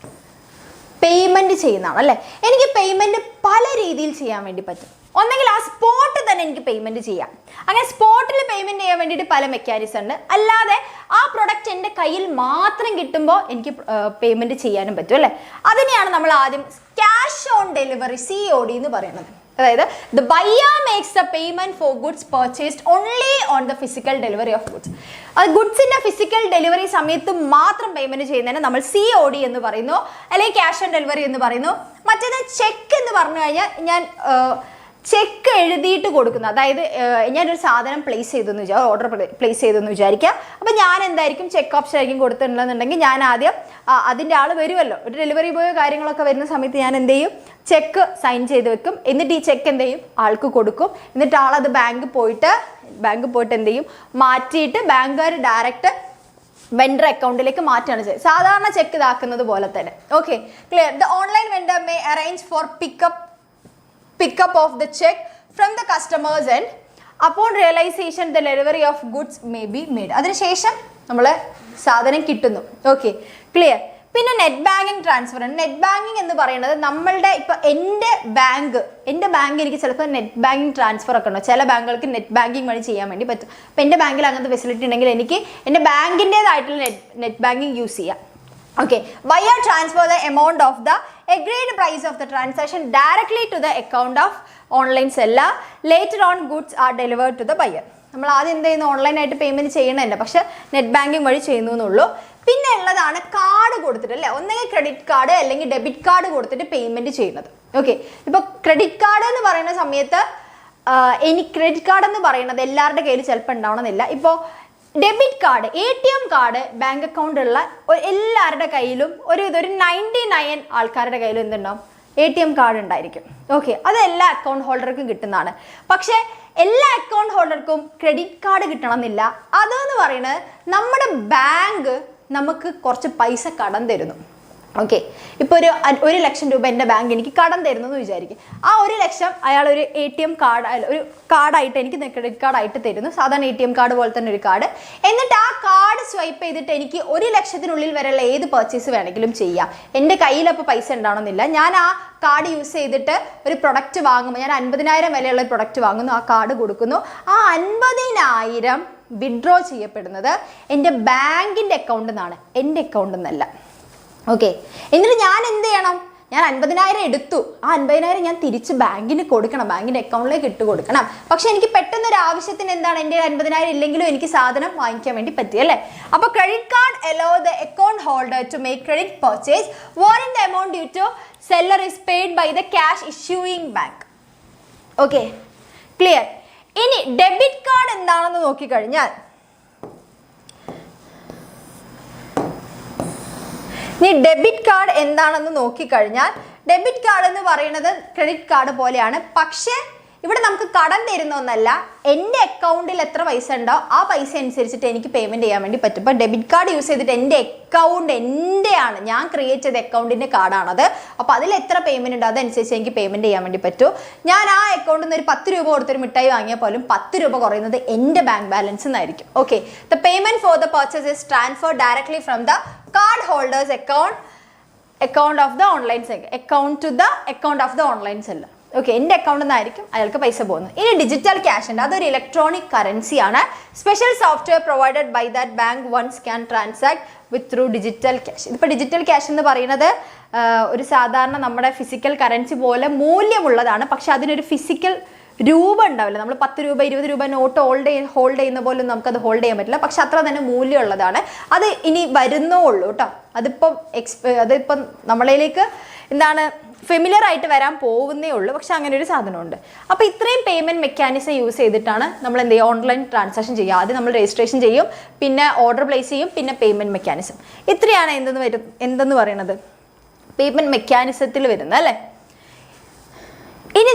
പേയ്മെൻറ്റ് ചെയ്യുന്നതാണ് അല്ലേ. എനിക്ക് പേയ്മെൻറ്റ് പല രീതിയിൽ ചെയ്യാൻ വേണ്ടി പറ്റും. ഒന്നെങ്കിൽ ആ സ്പോട്ടിൽ തന്നെ എനിക്ക് പേയ്മെൻറ്റ് ചെയ്യാം. അങ്ങനെ സ്പോട്ടിൽ പേയ്മെൻറ്റ് ചെയ്യാൻ വേണ്ടിയിട്ട് പല മെക്കാനിസം ഉണ്ട്. അല്ലാതെ ആ പ്രൊഡക്റ്റ് എൻ്റെ കയ്യിൽ മാത്രം കിട്ടുമ്പോൾ എനിക്ക് പേയ്മെൻറ്റ് ചെയ്യാനും പറ്റും അല്ലേ. അതിനെയാണ് നമ്മൾ ആദ്യം ക്യാഷ് ഓൺ ഡെലിവറി COD എന്ന് പറയുന്നത്. അതായത് the buyer makes the payment four goods purchased only on the physical delivery of goods. അത് ഗുഡ്സിന്റെ ഫിസിക്കൽ ഡെലിവറി സമയത്ത് മാത്രം പേയ്മെന്റ് ചെയ്യുന്നതിന് നമ്മൾ COD എന്ന് പറയുന്നു, അല്ലെങ്കിൽ ക്യാഷ് ഓൺ ഡെലിവറി എന്ന് പറയുന്നു. മറ്റേത് ചെക്ക് എന്ന് പറഞ്ഞു കഴിഞ്ഞാൽ ഞാൻ ചെക്ക് എഴുതിയിട്ട് കൊടുക്കുന്നു. അതായത് ഞാനൊരു സാധനം പ്ലേസ് ചെയ്തെന്ന് വിചാരിക്കുക, ഓർഡർ പ്ലേസ് ചെയ്തെന്ന് വിചാരിക്കുക. അപ്പം ഞാൻ എന്തായിരിക്കും ചെക്ക് ഓപ്ഷൻ ആയിരിക്കും കൊടുത്തിട്ടുണ്ടെന്നുണ്ടെങ്കിൽ ഞാൻ ആദ്യം അതിൻ്റെ ആൾ വരുമല്ലോ, ഒരു ഡെലിവറി ബോയോ കാര്യങ്ങളൊക്കെ വരുന്ന സമയത്ത് ഞാൻ എന്ത് ചെയ്യും, ചെക്ക് സൈൻ ചെയ്ത് വെക്കും. എന്നിട്ട് ഈ ചെക്ക് എന്ത് ചെയ്യും, ആൾക്ക് കൊടുക്കും. എന്നിട്ട് ആളത് ബാങ്കിൽ പോയിട്ട് എന്ത് ചെയ്യും, മാറ്റിയിട്ട് ബാങ്കുകാർ ഡയറക്റ്റ് വെൻഡർ അക്കൗണ്ടിലേക്ക് മാറ്റുകയാണ് ചെയ്യുന്നത്. സാധാരണ ചെക്ക് ഇതാക്കുന്നത് പോലെ തന്നെ. Okay, clear. The online vendor may arrange four pickup of the check from the customer's end. Upon realization the delivery of goods may be made. അതിനുശേഷം നമ്മൾ സാധനം കിട്ടുന്നു. Okay, clear. പിന്നെ net banking transfer. Net banking എന്ന് പറയുന്നത് നമ്മളുടെ ഇപ്പോൾ എൻ്റെ ബാങ്ക് എനിക്ക് ചിലപ്പോൾ നെറ്റ് ബാങ്കിങ് ട്രാൻസ്ഫർ ഒക്കെ ഉണ്ടോ, ചില ബാങ്കുകൾക്ക് നെറ്റ് ബാങ്കിങ് വഴി ചെയ്യാൻ വേണ്ടി പറ്റും. അപ്പോൾ എൻ്റെ ബാങ്കിൽ അങ്ങനത്തെ ഫെസിലിറ്റി ഉണ്ടെങ്കിൽ എനിക്ക് എൻ്റെ ബാങ്കിൻ്റേതായിട്ടുള്ള നെറ്റ് ബാങ്കിങ് യൂസ് ചെയ്യാം. Okay, wire transfer the amount of the agreed price of the transaction directly to the account of online seller. Later on goods are delivered to the buyer. നമ്മൾ ആദ്യം എന്ത് ചെയ്യുന്നു, ഓൺലൈനായിട്ട് പേയ്മെൻറ്റ് ചെയ്യണമല്ല, പക്ഷെ നെറ്റ് ബാങ്കിങ് വഴി ചെയ്യുന്നു എന്നുള്ളൂ. പിന്നെ ഉള്ളതാണ് കാർഡ് കൊടുത്തിട്ട് അല്ലേ, ഒന്നെങ്കിൽ ക്രെഡിറ്റ് കാർഡ് അല്ലെങ്കിൽ ഡെബിറ്റ് കാർഡ് കൊടുത്തിട്ട് പേയ്മെൻറ്റ് ചെയ്യുന്നത്. ഓക്കെ, ഇപ്പോൾ ക്രെഡിറ്റ് കാർഡ് എന്ന് പറയുന്ന സമയത്ത് ക്രെഡിറ്റ് കാർഡ് എന്ന് പറയുന്നത് എല്ലാവരുടെ കയ്യിൽ ചിലപ്പോൾ ഉണ്ടാവണമെന്നില്ല. ഇപ്പോൾ debit card, ATM card, bank account ഉള്ള എല്ലാവരുടെ കയ്യിലും ഒരു 99 ആൾക്കാരുടെ കയ്യിലും എന്തുണ്ടാവും, ATM കാർഡ് ഉണ്ടായിരിക്കും. ഓക്കെ, അത് എല്ലാ അക്കൗണ്ട് ഹോൾഡർക്കും കിട്ടുന്നതാണ്. പക്ഷേ എല്ലാ അക്കൗണ്ട് ഹോൾഡർക്കും ക്രെഡിറ്റ് കാർഡ് കിട്ടണമെന്നില്ല. അതെന്ന് പറയുന്നത് നമ്മുടെ ബാങ്ക് നമുക്ക് കുറച്ച് പൈസ കടം തരുന്നു. ഓക്കെ, ഇപ്പോൾ ഒരു 1 ലക്ഷം രൂപ എൻ്റെ ബാങ്ക് എനിക്ക് കടം തരുന്നു എന്ന് വിചാരിക്കും. ആ 1 ലക്ഷം അയാൾ ഒരു ATM കാർഡ്, ഒരു കാർഡായിട്ട് എനിക്ക് ക്രെഡിറ്റ് കാർഡായിട്ട് തരുന്നു, സാധാരണ ATM കാർഡ് പോലെ തന്നെ ഒരു കാർഡ്. എന്നിട്ട് ആ കാർഡ് സ്വൈപ്പ് ചെയ്തിട്ട് എനിക്ക് 1 ലക്ഷത്തിനുള്ളിൽ വരെയുള്ള ഏത് പർച്ചേസ് വേണമെങ്കിലും ചെയ്യാം. എൻ്റെ കയ്യിൽ അപ്പോൾ പൈസ ഉണ്ടാവണമെന്നില്ല. ഞാൻ ആ കാർഡ് യൂസ് ചെയ്തിട്ട് ഒരു പ്രൊഡക്റ്റ് വാങ്ങുമ്പോൾ, ഞാൻ 50,000 വിലയുള്ള ഒരു പ്രൊഡക്റ്റ് വാങ്ങുന്നു, ആ കാർഡ് കൊടുക്കുന്നു. ആ 50,000 വിഡ്രോ ചെയ്യപ്പെടുന്നത് എൻ്റെ ബാങ്കിൻ്റെ അക്കൗണ്ടിൽ നിന്നാണ്, എൻ്റെ അക്കൗണ്ടിൽ നിന്നല്ല. ഓക്കെ, എന്നിട്ട് ഞാൻ എന്ത് ചെയ്യണം, ഞാൻ 50,000 എടുത്തു, ആ 50,000 ഞാൻ തിരിച്ച് ബാങ്കിന് കൊടുക്കണം, ബാങ്കിൻ്റെ അക്കൗണ്ടിലേക്ക് ഇട്ട് കൊടുക്കണം. പക്ഷെ എനിക്ക് പെട്ടെന്നൊരു ആവശ്യത്തിന് എന്താണ്, എൻ്റെ 50,000 ഇല്ലെങ്കിലും എനിക്ക് സാധനം വാങ്ങിക്കാൻ വേണ്ടി പറ്റി അല്ലേ. അപ്പോൾ credit card allow the account holder to make credit purchase wherein the amount due to seller is paid by the cash issuing bank. Okay, clear. ഇനി ഡെബിറ്റ് കാർഡ് എന്താണെന്ന് നോക്കിക്കഴിഞ്ഞാൽ, ഡെബിറ്റ് കാർഡ് എന്താണെന്ന് നോക്കിക്കഴിഞ്ഞാൽ ഡെബിറ്റ് കാർഡ് എന്ന് പറയുന്നത് ക്രെഡിറ്റ് കാർഡ് പോലെയാണ്. പക്ഷേ ഇവിടെ നമുക്ക് കടം തരുന്ന ഒന്നല്ല, എൻ്റെ അക്കൗണ്ടിൽ എത്ര പൈസ ഉണ്ടോ ആ പൈസ അനുസരിച്ചിട്ട് എനിക്ക് പേയ്മെൻറ്റ് ചെയ്യാൻ വേണ്ടി പറ്റും. ഇപ്പോൾ ഡെബിറ്റ് കാർഡ് യൂസ് ചെയ്തിട്ട് എൻ്റെ അക്കൗണ്ട് എൻ്റെയാണ്, ഞാൻ ക്രിയേറ്റ് ചെയ്ത അക്കൗണ്ടിൻ്റെ കാർഡാണത്. അപ്പോൾ അതിൽ എത്ര പേയ്മെൻറ്റ് ഉണ്ടോ അതനുസരിച്ച് എനിക്ക് പേയ്മെൻറ്റ് ചെയ്യാൻ വേണ്ടി പറ്റും. ഞാൻ ആ അക്കൗണ്ടിൽ നിന്ന് ഒരു 10 രൂപ കൊടുത്തൊരു മിഠായി വാങ്ങിയാൽ പോലും 10 രൂപ കുറയുന്നത് എൻ്റെ ബാങ്ക് ബാലൻസ് എന്നായിരിക്കും. Okay, the payment for the purchase is transfer directly from the card holders account of the online seller, account to the account of the online seller. Okay, എൻ്റെ അക്കൗണ്ടിൽ നിന്നായിരിക്കും അയാൾക്ക് പൈസ പോകുന്നത്. ഇനി ഡിജിറ്റൽ ക്യാഷ് ഉണ്ട്, അതൊരു ഇലക്ട്രോണിക് കറൻസിയാണ്. Special software provided by that bank ones can transact with through digital cash. ഇതിപ്പോൾ ഡിജിറ്റൽ ക്യാഷ് എന്ന് പറയുന്നത് ഒരു സാധാരണ നമ്മുടെ ഫിസിക്കൽ കറൻസി പോലെ മൂല്യമുള്ളതാണ്. പക്ഷെ അതിനൊരു ഫിസിക്കൽ രൂപ ഉണ്ടാവില്ല. നമ്മൾ 10 രൂപ 20 രൂപ നോട്ട് ഹോൾഡ് ചെയ്യുന്ന പോലും നമുക്കത് ഹോൾഡ് ചെയ്യാൻ പറ്റില്ല. പക്ഷെ അത്ര തന്നെ മൂല്യമുള്ളതാണ്. അത് ഇനി വരുന്നേ ഉള്ളൂ കേട്ടോ. അതിപ്പം നമ്മളിലേക്ക് എന്താണ് ഫെമിലിയർ ആയിട്ട് വരാൻ പോകുന്നേ ഉള്ളൂ. പക്ഷെ അങ്ങനെ ഒരു സാധനമുണ്ട്. അപ്പോൾ ഇത്രയും പേയ്മെൻറ്റ് മെക്കാനിസം യൂസ് ചെയ്തിട്ടാണ് നമ്മൾ എന്ത് ചെയ്യുക, ഓൺലൈൻ ട്രാൻസാക്ഷൻ ചെയ്യുക. ആദ്യം നമ്മൾ രജിസ്ട്രേഷൻ ചെയ്യും, പിന്നെ ഓർഡർ പ്ലേസ് ചെയ്യും, പിന്നെ പേയ്മെൻറ്റ് മെക്കാനിസം. ഇത്രയാണ് എന്തെന്ന് പറയുന്നത് പേയ്മെൻറ്റ് മെക്കാനിസത്തിൽ വരുന്നത് അല്ലേ. ഇനി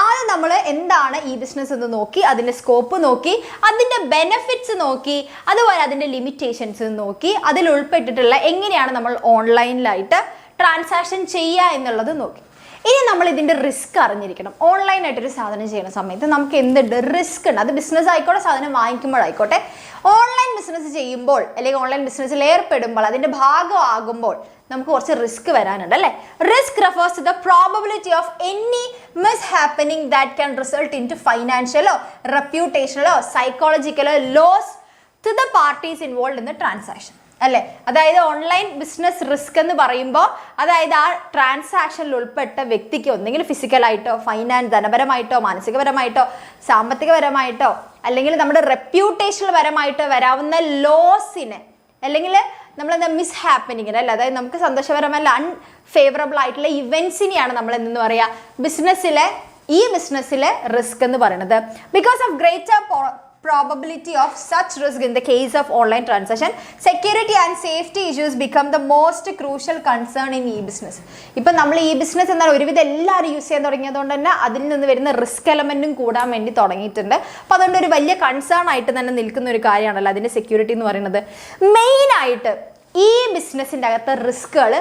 ആദ്യം നമ്മൾ എന്താണ് ഈ ബിസിനസ് എന്ന് നോക്കി, അതിൻ്റെ സ്കോപ്പ് നോക്കി, അതിൻ്റെ ബെനിഫിറ്റ്സ് നോക്കി, അതുപോലെ അതിൻ്റെ ലിമിറ്റേഷൻസ് നോക്കി, അതിൽ ഉൾപ്പെട്ടിട്ടുള്ള എങ്ങനെയാണ് നമ്മൾ ഓൺലൈനിലായിട്ട് ട്രാൻസാക്ഷൻ ചെയ്യുക എന്നുള്ളത് നോക്കി. ഇനി നമ്മൾ ഇതിൻ്റെ റിസ്ക് അറിഞ്ഞിരിക്കണം. ഓൺലൈനായിട്ടൊരു സാധനം ചെയ്യുന്ന സമയത്ത് നമുക്ക് എന്തുണ്ട്, റിസ്ക് ഉണ്ട്. അത് ബിസിനസ് ആയിക്കോട്ടെ, സാധനം വാങ്ങിക്കുമ്പോഴായിക്കോട്ടെ. ഓൺലൈൻ ബിസിനസ് ചെയ്യുമ്പോൾ അല്ലെങ്കിൽ ഓൺലൈൻ ബിസിനസ്സിൽ ഏർപ്പെടുമ്പോൾ, അതിൻ്റെ ഭാഗമാകുമ്പോൾ നമുക്ക് കുറച്ച് റിസ്ക് വരാനുണ്ട് അല്ലേ. Risk refers to the probability of any mishappening that can result in to ഫൈനാൻഷ്യലോ റെപ്യൂട്ടേഷനലോ സൈക്കോളജിക്കലോ loss to the parties involve in the transaction. അല്ലേ? അതായത് ഓൺലൈൻ ബിസിനസ് റിസ്ക് എന്ന് പറയുമ്പോൾ അതായത് ആ ട്രാൻസാക്ഷനിൽ ഉൾപ്പെട്ട വ്യക്തിക്ക് ഒന്നെങ്കിൽ ഫിസിക്കലായിട്ടോ ധനപരമായിട്ടോ മാനസികപരമായിട്ടോ സാമ്പത്തികപരമായിട്ടോ അല്ലെങ്കിൽ നമ്മുടെ റെപ്യൂട്ടേഷണൽ പരമായിട്ടോ വരാവുന്ന ലോസിനെ അല്ലെങ്കിൽ നമ്മളെന്താ മിസ് ഹാപ്പനിങ്ങിന് അല്ലേ, അതായത് നമുക്ക് സന്തോഷപരമല്ല അൺഫേവറബിൾ ആയിട്ടുള്ള ഇവൻസിനെയാണ് നമ്മൾ എന്തെന്ന് പറയുക ഈ ബിസിനസ്സിലെ റിസ്ക് എന്ന് പറയുന്നത്. Because of greater probability of such risk in the case of online transaction, security and safety issues become the most crucial concern in e-business. ഇപ്പം നമ്മൾ ഈ ബിസിനസ് എന്നാൽ ഒരുവിധം എല്ലാവരും യൂസ് ചെയ്യാൻ തുടങ്ങിയതുകൊണ്ട് തന്നെ അതിൽ നിന്ന് വരുന്ന റിസ്ക് എലമെന്റും കൂടാൻ വേണ്ടി തുടങ്ങിയിട്ടുണ്ട്. അപ്പോൾ അതുകൊണ്ട് ഒരു വലിയ കൺസേൺ ആയിട്ട് തന്നെ നിൽക്കുന്ന ഒരു കാര്യമാണല്ലോ അതിൻ്റെ സെക്യൂരിറ്റി എന്ന് പറയുന്നത്. മെയിനായിട്ട് ഈ ബിസിനസ്സിൻ്റെ അകത്ത് റിസ്കുകൾ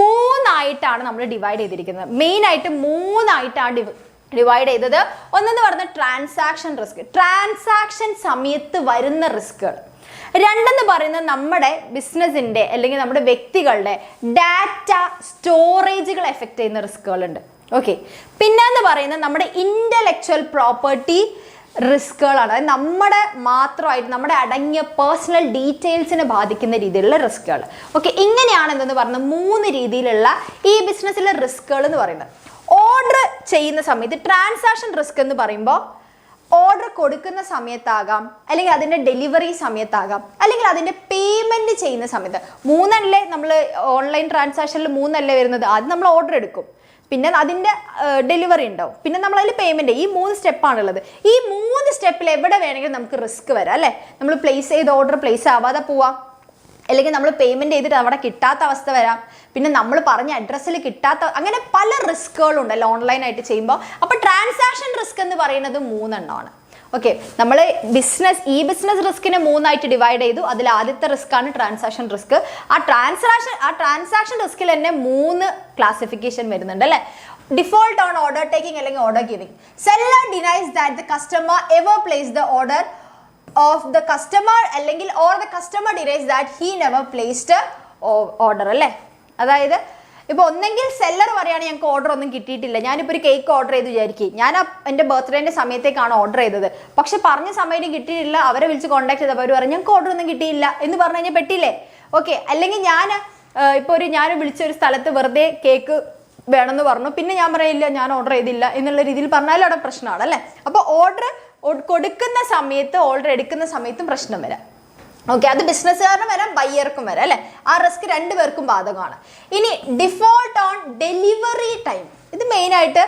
3 നമ്മൾ ഡിവൈഡ് ചെയ്തിരിക്കുന്നത്. മെയിനായിട്ട് 3 ഡിവൈഡ് ചെയ്തത്. ഒന്നെന്ന് പറഞ്ഞ ട്രാൻസാക്ഷൻ റിസ്ക്, ട്രാൻസാക്ഷൻ സമയത്ത് വരുന്ന റിസ്കുകൾ. 2 പറയുന്നത് നമ്മുടെ ബിസിനസ്സിൻ്റെ അല്ലെങ്കിൽ നമ്മുടെ വ്യക്തികളുടെ ഡാറ്റ സ്റ്റോറേജുകൾ എഫക്റ്റ് ചെയ്യുന്ന റിസ്കുകളുണ്ട്. ഓക്കെ, പിന്നെന്ന് പറയുന്നത് നമ്മുടെ ഇൻ്റലക്ച്വൽ പ്രോപ്പർട്ടി റിസ്കുകളാണ്. അതായത് നമ്മുടെ മാത്രമായിട്ട് നമ്മുടെ അടങ്ങിയ പേഴ്സണൽ ഡീറ്റെയിൽസിനെ ബാധിക്കുന്ന രീതിയിലുള്ള റിസ്കുകൾ. ഓക്കെ, ഇങ്ങനെയാണ് എന്തെന്ന് പറഞ്ഞാൽ 3 രീതിയിലുള്ള ഈ ബിസിനസ്സിലെ റിസ്കുകൾ എന്ന് പറയുന്നത്. ഓർഡർ ചെയ്യുന്ന സമയത്ത് ട്രാൻസാക്ഷൻ റിസ്ക് എന്ന് പറയുമ്പോൾ ഓർഡർ കൊടുക്കുന്ന സമയത്താകാം, അല്ലെങ്കിൽ അതിൻ്റെ ഡെലിവറി സമയത്താകാം, അല്ലെങ്കിൽ അതിൻ്റെ പേയ്മെൻറ്റ് ചെയ്യുന്ന സമയത്ത്. 3 നമ്മൾ ഓൺലൈൻ ട്രാൻസാക്ഷനിൽ 3 വരുന്നത്. ആദ്യം നമ്മൾ ഓർഡർ എടുക്കും, പിന്നെ അതിൻ്റെ ഡെലിവറി ഉണ്ടാവും, പിന്നെ നമ്മളതിൽ പേയ്മെൻറ്റ്. ഈ 3 സ്റ്റെപ്പാണുള്ളത്. ഈ 3 സ്റ്റെപ്പിൽ എവിടെ വേണമെങ്കിലും നമുക്ക് റിസ്ക് വരാം അല്ലേ? നമ്മൾ പ്ലേസ് ചെയ്ത ഓർഡർ പ്ലേസ് ആവാതെ പോവാം, അല്ലെങ്കിൽ നമ്മൾ പേയ്മെൻറ്റ് ചെയ്തിട്ട് അവിടെ കിട്ടാത്ത അവസ്ഥ വരാം, പിന്നെ നമ്മൾ പറഞ്ഞ അഡ്രസ്സിൽ കിട്ടാത്ത, അങ്ങനെ പല റിസ്കുകളുണ്ടല്ലോ ഓൺലൈനായിട്ട് ചെയ്യുമ്പോൾ. അപ്പോൾ ട്രാൻസാക്ഷൻ റിസ്ക് എന്ന് പറയുന്നത് 3 ഓക്കെ, നമ്മൾ ഈ ബിസിനസ് റിസ്കിനെ 3 ഡിവൈഡ് ചെയ്തു. അതിൽ ആദ്യത്തെ റിസ്ക് ആണ് ട്രാൻസാക്ഷൻ റിസ്ക്. ആ ട്രാൻസാക്ഷൻ റിസ്കിൽ തന്നെ 3 ക്ലാസിഫിക്കേഷൻ വരുന്നുണ്ട് അല്ലേ? ഡിഫോൾട്ട് ഓൺ ഓർഡർ ടേക്കിംഗ് അല്ലെങ്കിൽ order giving. Seller denies that the customer ever place the order of the customer അല്ലെങ്കിൽ or the customer denies that he never placed order അല്ലേ? അതായത് ഇപ്പോൾ ഒന്നെങ്കിൽ സെല്ലർ പറയുകയാണ് ഞങ്ങൾക്ക് ഓർഡർ ഒന്നും കിട്ടിയിട്ടില്ല. ഞാനിപ്പോൾ ഒരു കേക്ക് ഓർഡർ ചെയ്ത് വിചാരിക്കും, ഞാൻ എൻ്റെ ബർത്ത്ഡേൻ്റെ സമയത്തേക്കാണ് ഓർഡർ ചെയ്തത്, പക്ഷെ പറഞ്ഞ സമയത്ത് കിട്ടിയിട്ടില്ല. അവരെ വിളിച്ച് കോൺടാക്ട് ചെയ്തപ്പോൾ അവർ പറഞ്ഞു ഞങ്ങൾക്ക് ഓർഡർ ഒന്നും കിട്ടിയില്ല എന്ന് പറഞ്ഞു കഴിഞ്ഞാൽ പെട്ടില്ലേ? ഓക്കെ, അല്ലെങ്കിൽ ഞാൻ വിളിച്ച ഒരു സ്ഥലത്ത് വെറുതെ കേക്ക് വേണമെന്ന് പറഞ്ഞു, പിന്നെ ഞാൻ പറയില്ല ഞാൻ ഓർഡർ ചെയ്തില്ല എന്നുള്ള രീതിയിൽ പറഞ്ഞാലും അവിടെ പ്രശ്നമാണ് അല്ലേ? അപ്പോൾ ഓർഡർ കൊടുക്കുന്ന സമയത്ത് ഓർഡർ എടുക്കുന്ന സമയത്തും പ്രശ്നം വരാം. ഓക്കെ, അത് ബിസിനസ്സുകാരനും വരാം ബയ്യർക്കും വരാം അല്ലേ? ആ റിസ്ക് 2 പേർക്കും ബാധകമാണ്. ഇനി ഡിഫോൾട്ട് ഓൺ ഡെലിവറി ടൈം, ഇത് മെയിനായിട്ട്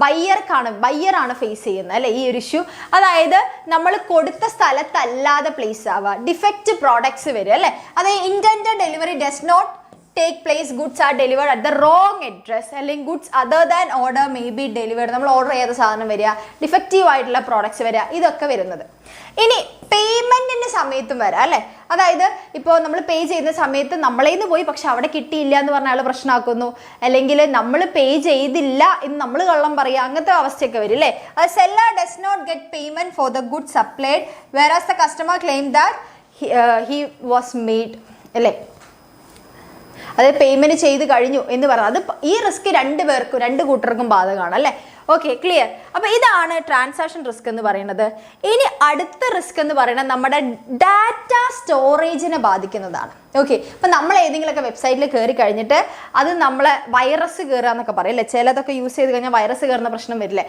ബയ്യറാണ് ഫേസ് ചെയ്യുന്നത് അല്ലേ ഈ ഒരു ഇഷ്യൂ. അതായത് നമ്മൾ കൊടുത്ത സ്ഥലത്തല്ലാതെ പ്ലേസ് ആവുക, ഡിഫക്റ്റ് പ്രോഡക്ട്സ് വരും അല്ലേ? അതായത് intended delivery does not take place, goods are delivered at the wrong address, അല്ലെങ്കിൽ goods other than order may be delivered. നമ്മൾ ഓർഡർ ചെയ്ത സാധനം വരിക, ഡിഫക്റ്റീവ് ആയിട്ടുള്ള പ്രോഡക്ട്സ് വരിക, ഇതൊക്കെ വരുന്നത്. ഇനി പേയ്മെൻറ്റിൻ്റെ സമയത്തും വരാം അല്ലേ? അതായത് ഇപ്പോൾ നമ്മൾ പേ ചെയ്യുന്ന സമയത്ത് നമ്മളെ നിന്ന് പോയി പക്ഷെ അവിടെ കിട്ടിയില്ല എന്ന് പറഞ്ഞാൽ അയാൾ പ്രശ്നമാക്കുന്നു, അല്ലെങ്കിൽ നമ്മൾ പേ ചെയ്തില്ല എന്ന് നമ്മൾ കള്ളം പറയുക, അങ്ങനത്തെ അവസ്ഥയൊക്കെ വരും അല്ലേ? അത് seller does not get payment for the good supplied whereas the customer claimed that he was made അല്ലേ? അതായത് പേയ്മെൻറ്റ് ചെയ്ത് കഴിഞ്ഞു എന്ന് പറഞ്ഞാൽ അത് ഈ റിസ്ക് 2 കൂട്ടർക്കും ബാധകമാണ് അല്ലേ? Okay, clear. അപ്പോൾ ഇതാണ് ട്രാൻസാക്ഷൻ റിസ്ക് എന്ന് പറയുന്നത്. ഇനി അടുത്ത റിസ്ക് എന്ന് പറയുന്നത് നമ്മുടെ ഡാറ്റ സ്റ്റോറേജിനെ ബാധിക്കുന്നതാണ്. ഓക്കെ, ഇപ്പം നമ്മൾ ഏതെങ്കിലുമൊക്കെ വെബ്സൈറ്റിൽ കയറി കഴിഞ്ഞിട്ട് അത് നമ്മളെ വൈറസ് കയറുക എന്നൊക്കെ പറയും അല്ലേ? ചിലതൊക്കെ യൂസ് ചെയ്ത് കഴിഞ്ഞാൽ വൈറസ് കയറുന്ന പ്രശ്നം വരില്ലേ?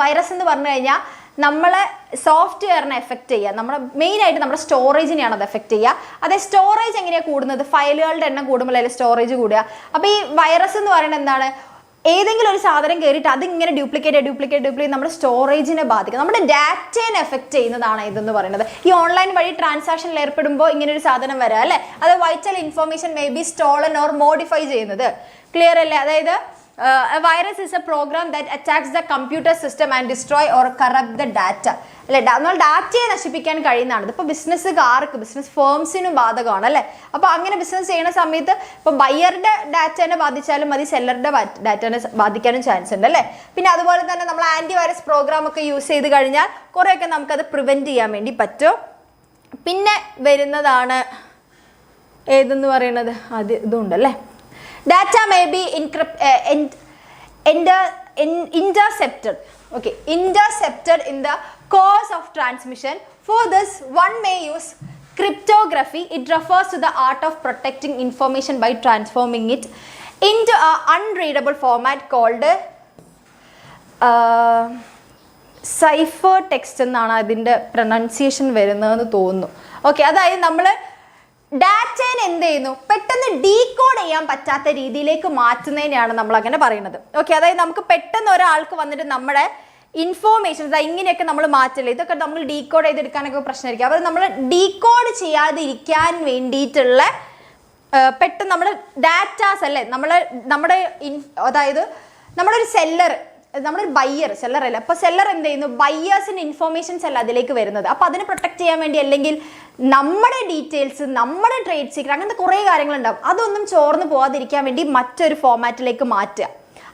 വൈറസ് എന്ന് പറഞ്ഞു കഴിഞ്ഞാൽ നമ്മളെ സോഫ്റ്റ്വെയറിനെ എഫക്റ്റ് ചെയ്യുക, നമ്മുടെ മെയിനായിട്ട് നമ്മുടെ സ്റ്റോറേജിനെയാണ് അത് എഫക്റ്റ് ചെയ്യുക. അതേ സ്റ്റോറേജ് എങ്ങനെയാണ് കൂടുന്നത്? ഫയലുകളുടെ എണ്ണം കൂടുമ്പോൾ അതിൽ സ്റ്റോറേജ് കൂടുക. അപ്പോൾ ഈ വൈറസ് എന്ന് പറയുന്നത് എന്താണ്? ഏതെങ്കിലും ഒരു സാധനം കയറിയിട്ട് അതിങ്ങനെ ഡ്യൂപ്ലിക്കേറ്റ് നമ്മുടെ സ്റ്റോറേജിനെ ബാധിക്കും, നമ്മുടെ ഡാറ്റയെ എഫക്റ്റ് ചെയ്യുന്നതാണ് ഇതെന്ന് പറയുന്നത്. ഈ ഓൺലൈൻ വഴി ട്രാൻസാക്ഷനിൽ ഏർപ്പെടുമ്പോൾ ഇങ്ങനെ ഒരു സാധനം വരാം അല്ലേ? അത് vital information may be stolen or modify ചെയ്യുന്നത്. ക്ലിയർ അല്ലേ? അതായത് a virus is a program that attacks the computer system and destroy or corrupt the data അല്ലേ? നമ്മൾ ഡാറ്റയെ നശിപ്പിക്കാൻ കഴിയുന്നതാണ്. ഇതിപ്പോൾ ബിസിനസ്സുകാർക്ക്, ബിസിനസ് ഫേംസിനും ബാധകമാണ് അല്ലേ? അപ്പോൾ അങ്ങനെ ബിസിനസ് ചെയ്യുന്ന സമയത്ത് ഇപ്പോൾ ബയ്യറുടെ ഡാറ്റനെ ബാധിച്ചാലും മതി, സെല്ലറുടെ ഡാറ്റനെ ബാധിക്കാനും ചാൻസ് ഉണ്ട് അല്ലേ? പിന്നെ അതുപോലെ തന്നെ നമ്മൾ ആൻറ്റി വൈറസ് പ്രോഗ്രാം ഒക്കെ യൂസ് ചെയ്ത് കഴിഞ്ഞാൽ കുറേയൊക്കെ നമുക്കത് പ്രിവെൻറ്റ് ചെയ്യാൻ വേണ്ടി പറ്റും. പിന്നെ വരുന്നതാണ് ഏതെന്ന് പറയുന്നത്, അത് ഇതുണ്ടല്ലേ, data may be intercepted. Okay, intercepted in the course of transmission. For this, one may use cryptography. It refers to the art of protecting information by transforming it into an unreadable format called cipher text എന്നാണ് അതിൻ്റെ പ്രൊനൗൺസിയേഷൻ വരുന്നതെന്ന് തോന്നുന്നു. ഓക്കെ, അതായത് നമ്മൾ ഡാറ്റേനെ എന്ത് ചെയ്യുന്നു, പെട്ടെന്ന് ഡീകോഡ് ചെയ്യാൻ പറ്റാത്ത രീതിയിലേക്ക് മാറ്റുന്നതിനെയാണ് നമ്മൾ അങ്ങനെ പറയുന്നത്. ഓക്കെ, അതായത് നമുക്ക് പെട്ടെന്ന് ഒരാൾക്ക് വന്നിട്ട് നമ്മുടെ ഇൻഫോർമേഷൻസ് ഇങ്ങനെയൊക്കെ നമ്മൾ മാറ്റില്ല, ഇതൊക്കെ നമ്മൾ ഡീകോഡ് ചെയ്തെടുക്കാനൊക്കെ പ്രശ്നമായിരിക്കും. അപ്പോൾ നമ്മൾ ഡീകോഡ് ചെയ്യാതിരിക്കാൻ വേണ്ടിയിട്ടുള്ള പെട്ടെന്ന് നമ്മുടെ ഡാറ്റാസ് അല്ലേ, അതായത് നമ്മളൊരു സെല്ലർ, നമ്മളൊരു ബയ്യർ, സെല്ലർ അല്ല, അപ്പോൾ സെല്ലർ എന്ത് ചെയ്യുന്നു, ബയ്യേഴ്സിൻ്റെ ഇൻഫോർമേഷൻസ് അല്ല അതിലേക്ക് വരുന്നത്. അപ്പോൾ അതിനെ പ്രൊട്ടക്ട് ചെയ്യാൻ വേണ്ടി അല്ലെങ്കിൽ നമ്മുടെ ഡീറ്റെയിൽസ്, നമ്മുടെ ട്രേഡ് സീക്രട്ട്, അങ്ങനത്തെ കുറേ കാര്യങ്ങളുണ്ടാവും, അതൊന്നും ചോർന്ന് പോകാതിരിക്കാൻ വേണ്ടി മറ്റൊരു ഫോമാറ്റിലേക്ക് മാറ്റുക.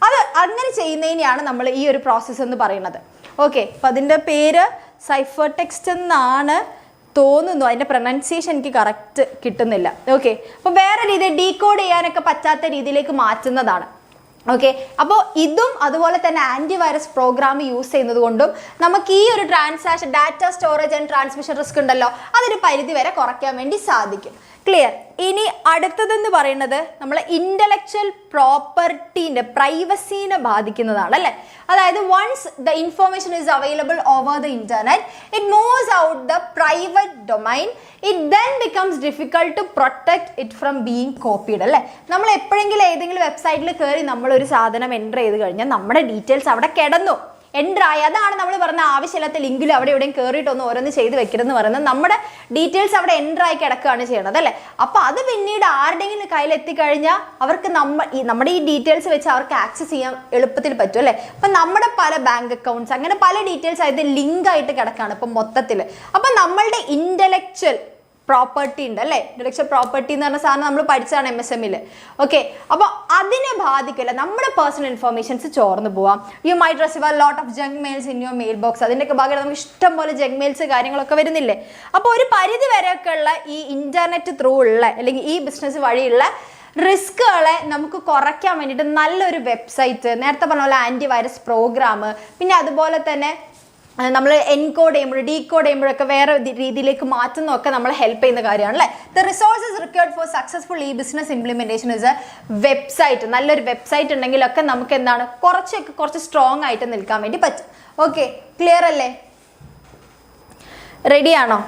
അത് അങ്ങനെ ചെയ്യുന്നതിനെയാണ് നമ്മൾ ഈ ഒരു പ്രോസസ്സ് എന്ന് പറയുന്നത്. ഓക്കെ, അപ്പോൾ അതിൻ്റെ പേര് സൈഫർ ടെക്സ്റ്റ് എന്നാണ് തോന്നുന്നു, അതിൻ്റെ പ്രൊനൗൺസിയേഷൻ എനിക്ക് കറക്റ്റ് കിട്ടുന്നില്ല. ഓക്കെ, അപ്പോൾ വേറെ രീതിയിൽ ഡീകോഡ് ചെയ്യാനൊക്കെ പറ്റാത്ത രീതിയിലേക്ക് മാറ്റുന്നതാണ്. ഓക്കെ, അപ്പോൾ ഇതും അതുപോലെ തന്നെ ആൻറ്റിവൈറസ് പ്രോഗ്രാം യൂസ് ചെയ്യുന്നത് കൊണ്ടും നമുക്ക് ഈ ഒരു transaction data storage and transmission risk ഉണ്ടല്ലോ, അതൊരു പരിധി വരെ കുറയ്ക്കാൻ വേണ്ടി സാധിക്കും. ക്ലിയർ? ഇനി അടുത്തതെന്ന് പറയുന്നത് നമ്മൾ ഇൻ്റലക്ച്വൽ പ്രോപ്പർട്ടീൻ്റെ പ്രൈവസീനെ ബാധിക്കുന്നതാണ് അല്ലേ. അതായത് once the information is available over the internet, it moves out the private domain, it then becomes difficult to protect it from being copied അല്ലേ. നമ്മൾ എപ്പോഴെങ്കിലും ഏതെങ്കിലും വെബ്സൈറ്റിൽ കയറി നമ്മളൊരു സാധനം എൻ്റർ ചെയ്ത് കഴിഞ്ഞാൽ നമ്മുടെ ഡീറ്റെയിൽസ് അവിടെ കിടന്നു എൻ്റർ ആയി. അതാണ് നമ്മൾ പറഞ്ഞ ആവശ്യമില്ലാത്ത ലിങ്കിലും അവിടെ എവിടെയും കയറിയിട്ടൊന്ന് ഓരോന്ന് ചെയ്ത് വെക്കരുതെന്ന് പറയുന്നത്. നമ്മുടെ ഡീറ്റെയിൽസ് അവിടെ എൻ്റർ ആയി കിടക്കുകയാണ് ചെയ്യണത് അല്ലേ. അപ്പോൾ അത് പിന്നീട് ആരുടെയെങ്കിലും കയ്യിൽ എത്തിക്കഴിഞ്ഞാൽ അവർക്ക് നമ്മുടെ ഈ ഡീറ്റെയിൽസ് വെച്ച് അവർക്ക് ആക്സസ് ചെയ്യാൻ എളുപ്പത്തിൽ പറ്റും അല്ലേ. അപ്പം നമ്മുടെ പല ബാങ്ക് അക്കൗണ്ട്സ് അങ്ങനെ പല ഡീറ്റെയിൽസ് ആയിട്ട് ലിങ്ക് ആയിട്ട് കിടക്കുകയാണ് ഇപ്പം മൊത്തത്തിൽ. അപ്പം നമ്മളുടെ ഇൻ്റലക്ച്വൽ പ്രോപ്പർട്ടി ഉണ്ട് അല്ലേ, ഇൻ്റലക്ച്വൽ പ്രോപ്പർട്ടി എന്ന് പറഞ്ഞ സാധനം നമ്മൾ പഠിച്ചതാണ് MSMൽ. ഓക്കെ, അപ്പോൾ അതിനെ ബാധിക്കില്ല, നമ്മുടെ പേഴ്സണൽ ഇൻഫർമേഷൻസ് ചോർന്ന് പോവാം. You might receive a lot of junk mails in your mail box. അതിൻ്റെയൊക്കെ ഭാഗമായിട്ട് നമുക്ക് ഇഷ്ടം പോലെ ജങ്ക് മെയിൽസ് കാര്യങ്ങളൊക്കെ വരുന്നില്ലേ. അപ്പോൾ ഒരു പരിധി വരെയൊക്കെ ഉള്ള ഈ ഇൻ്റർനെറ്റ് ത്രൂ ഉള്ള അല്ലെങ്കിൽ ഈ ബിസിനസ് വഴിയുള്ള റിസ്കുകളെ നമുക്ക് കുറയ്ക്കാൻ വേണ്ടിയിട്ട് നല്ലൊരു വെബ്സൈറ്റ്, നേരത്തെ പറഞ്ഞ പോലെ ആൻറ്റിവൈറസ് പ്രോഗ്രാം, പിന്നെ അതുപോലെ തന്നെ നമ്മൾ എൻകോഡ് ചെയ്യുമ്പോൾ ഡീകോഡ് ചെയ്യുമ്പോഴൊക്കെ വേറെ രീതിയിലേക്ക് മാറ്റുന്നതൊക്കെ നമ്മളെ ഹെൽപ്പ് ചെയ്യുന്ന കാര്യമാണ് അല്ലേ. The resources required for successful ഈ business implementation is a website. നല്ലൊരു വെബ്സൈറ്റ് ഉണ്ടെങ്കിലൊക്കെ നമുക്ക് എന്താണ് കുറച്ച് സ്ട്രോങ് ആയിട്ട് നിൽക്കാൻ വേണ്ടി പറ്റും. ഓക്കെ, ക്ലിയർ അല്ലേ? റെഡിയാണോ?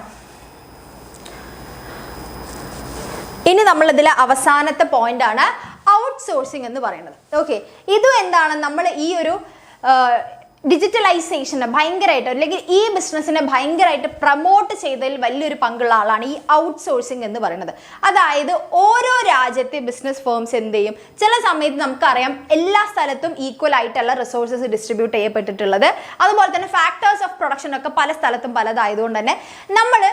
ഇനി നമ്മളിതിലെ അവസാനത്തെ പോയിന്റാണ് ഔട്ട്സോഴ്സിങ് എന്ന് പറയുന്നത്. ഓക്കെ, ഇതും എന്താണ്, നമ്മൾ ഈ ഒരു ഡിജിറ്റലൈസേഷനെ ഭയങ്കരമായിട്ട് അല്ലെങ്കിൽ ഈ ബിസിനസ്സിനെ ഭയങ്കരമായിട്ട് പ്രൊമോട്ട് ചെയ്തതിൽ വലിയൊരു പങ്കുള്ള ആളാണ് ഈ ഔട്ട്സോഴ്സിങ് എന്ന് പറയുന്നത്. അതായത് ഓരോ രാജ്യത്തെ ബിസിനസ് ഫേംസ് എന്ത് ചെയ്യും, ചില സമയത്ത് നമുക്കറിയാം എല്ലാ സ്ഥലത്തും ഈക്വൽ ആയിട്ടുള്ള റിസോഴ്സസ് ഡിസ്ട്രിബ്യൂട്ട് ചെയ്യപ്പെട്ടിട്ടുള്ളത്, അതുപോലെ തന്നെ ഫാക്ടേഴ്സ് ഓഫ് പ്രൊഡക്ഷൻ ഒക്കെ പല സ്ഥലത്തും പലതായതുകൊണ്ട് തന്നെ നമ്മൾ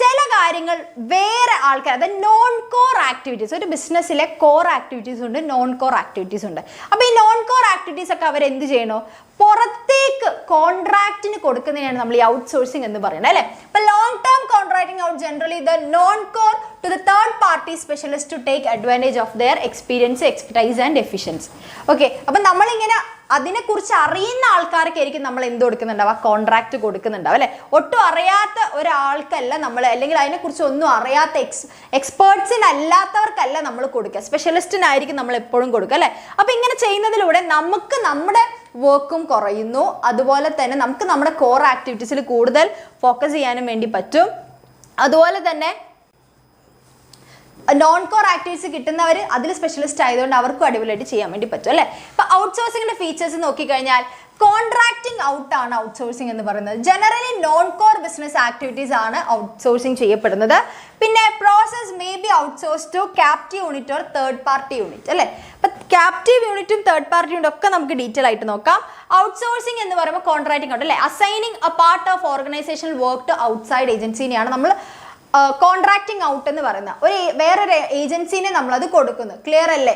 ചില കാര്യങ്ങൾ വേറെ ആൾക്കാർ, അതായത് നോൺ കോർ ആക്ടിവിറ്റീസ്, ഒരു ബിസിനസ്സിലെ കോർ ആക്ടിവിറ്റീസ് ഉണ്ട്, നോൺ കോർ ആക്ടിവിറ്റീസ് ഉണ്ട്. അപ്പോൾ ഈ നോൺ കോർ ആക്ടിവിറ്റീസ് ഒക്കെ അവരെന്ത് ചെയ്യണോ, പുറത്തേക്ക് കോൺട്രാക്റ്റിന് കൊടുക്കുന്നതിനാണ് നമ്മൾ ഈ ഔട്ട്സോഴ്സിംഗ് എന്ന് പറയുന്നത് അല്ലേ. അപ്പോൾ long term contracting out generally the non core to the third party specialist to take advantage of their experience, expertise and efficiency. Okay, അപ്പം നമ്മളിങ്ങനെ അതിനെക്കുറിച്ച് അറിയുന്ന ആൾക്കാർക്ക് ആയിരിക്കും നമ്മൾ എന്ത് കൊടുക്കുന്നുണ്ടാവും, ആ കോൺട്രാക്റ്റ് കൊടുക്കുന്നുണ്ടാവും അല്ലേ. ഒട്ടും അറിയാത്ത ഒരാൾക്കല്ല നമ്മൾ, അല്ലെങ്കിൽ അതിനെക്കുറിച്ച് ഒന്നും അറിയാത്ത എക്സ്പേർട്സിനല്ലാത്തവർക്കല്ല നമ്മൾ കൊടുക്കുക, സ്പെഷ്യലിസ്റ്റിനായിരിക്കും നമ്മൾ എപ്പോഴും കൊടുക്കുക അല്ലേ. അപ്പം ഇങ്ങനെ ചെയ്യുന്നതിലൂടെ നമുക്ക് നമ്മുടെ വർക്കും കുറയുന്നു, അതുപോലെ തന്നെ നമുക്ക് നമ്മുടെ കോർ ആക്ടിവിറ്റീസിൽ കൂടുതൽ ഫോക്കസ് ചെയ്യാനും വേണ്ടി പറ്റും. അതുപോലെ തന്നെ നോൺ കോർ ആക്ടിവിറ്റീസ് കിട്ടുന്നവർ അതിൽ സ്പെഷ്യലിസ്റ്റ് ആയതുകൊണ്ട് അവർക്കും അടിപൊളിയായിട്ട് ചെയ്യാൻ വേണ്ടി പറ്റും അല്ലേ. ഇപ്പം ഔട്ട്സോഴ്സിങ്ങിന്റെ ഫീച്ചേഴ്സ് നോക്കിക്കഴിഞ്ഞാൽ കോൺട്രാക്റ്റിംഗ് ഔട്ട് ആണ് ഔട്ട്സോഴ്സിംഗ് എന്ന് പറയുന്നത്. Generally non core business activities ആണ് ഔട്ട്സോഴ്സിംഗ് ചെയ്യപ്പെടുന്നത്. പിന്നെ process may be outsource to captive unit or third party unit അല്ലേ. അപ്പം ക്യാപ്റ്റീവ് യൂണിറ്റും തേർഡ് പാർട്ടി യൂണിറ്റും ഒക്കെ നമുക്ക് ഡീറ്റെയിൽ ആയിട്ട് നോക്കാം. ഔട്ട്സോഴ്സിംഗ് എന്ന് പറയുമ്പോൾ കോൺട്രാക്റ്റിംഗ് ഔട്ട് അല്ലേ, assigning a part of organisational work to outside ഏജൻസിനെയാണ് നമ്മൾ കോൺട്രാക്റ്റിംഗ് ഔട്ട് എന്ന് പറയുന്നത്. വേറൊരു ഏജൻസിനെ നമ്മളത് കൊടുക്കുന്നു. ക്ലിയർ അല്ലേ?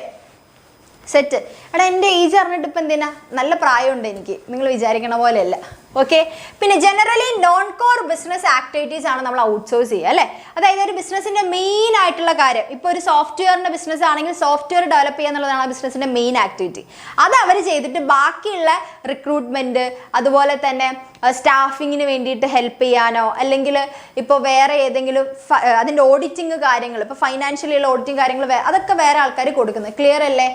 സെറ്റ്. എടാ എൻ്റെ ഏജ് അറിഞ്ഞിട്ട് ഇപ്പം എന്തിനാ, നല്ല പ്രായമുണ്ട് എനിക്ക്, നിങ്ങൾ വിചാരിക്കണ പോലെയല്ല. ഓക്കെ. പിന്നെ generally non core business activities ആണ് നമ്മൾ ഔട്ട്സോഴ്സ് ചെയ്യുക അല്ലേ. അതായത് ഒരു ബിസിനസ്സിൻ്റെ മെയിൻ ആയിട്ടുള്ള കാര്യം, ഇപ്പോൾ ഒരു സോഫ്റ്റ്വെയറിൻ്റെ ബിസിനസ് ആണെങ്കിൽ സോഫ്റ്റ്വെയർ ഡെവലപ്പ് ചെയ്യുക എന്നുള്ളതാണ് ആ ബിസിനസ്സിൻ്റെ മെയിൻ ആക്ടിവിറ്റി. അത് അവർ ചെയ്തിട്ട് ബാക്കിയുള്ള റിക്രൂട്ട്മെൻറ്റ്, അതുപോലെ തന്നെ സ്റ്റാഫിങ്ങിന് വേണ്ടിയിട്ട് ഹെൽപ്പ് ചെയ്യാനോ, അല്ലെങ്കിൽ ഇപ്പോൾ വേറെ ഏതെങ്കിലും അതിൻ്റെ ഓഡിറ്റിങ് കാര്യങ്ങൾ, ഇപ്പോൾ ഫൈനാൻഷ്യലിയുള്ള ഓഡിറ്റിങ് കാര്യങ്ങൾ അതൊക്കെ വേറെ ആൾക്കാർ കൊടുക്കുന്നത്. ക്ലിയർ അല്ലേ?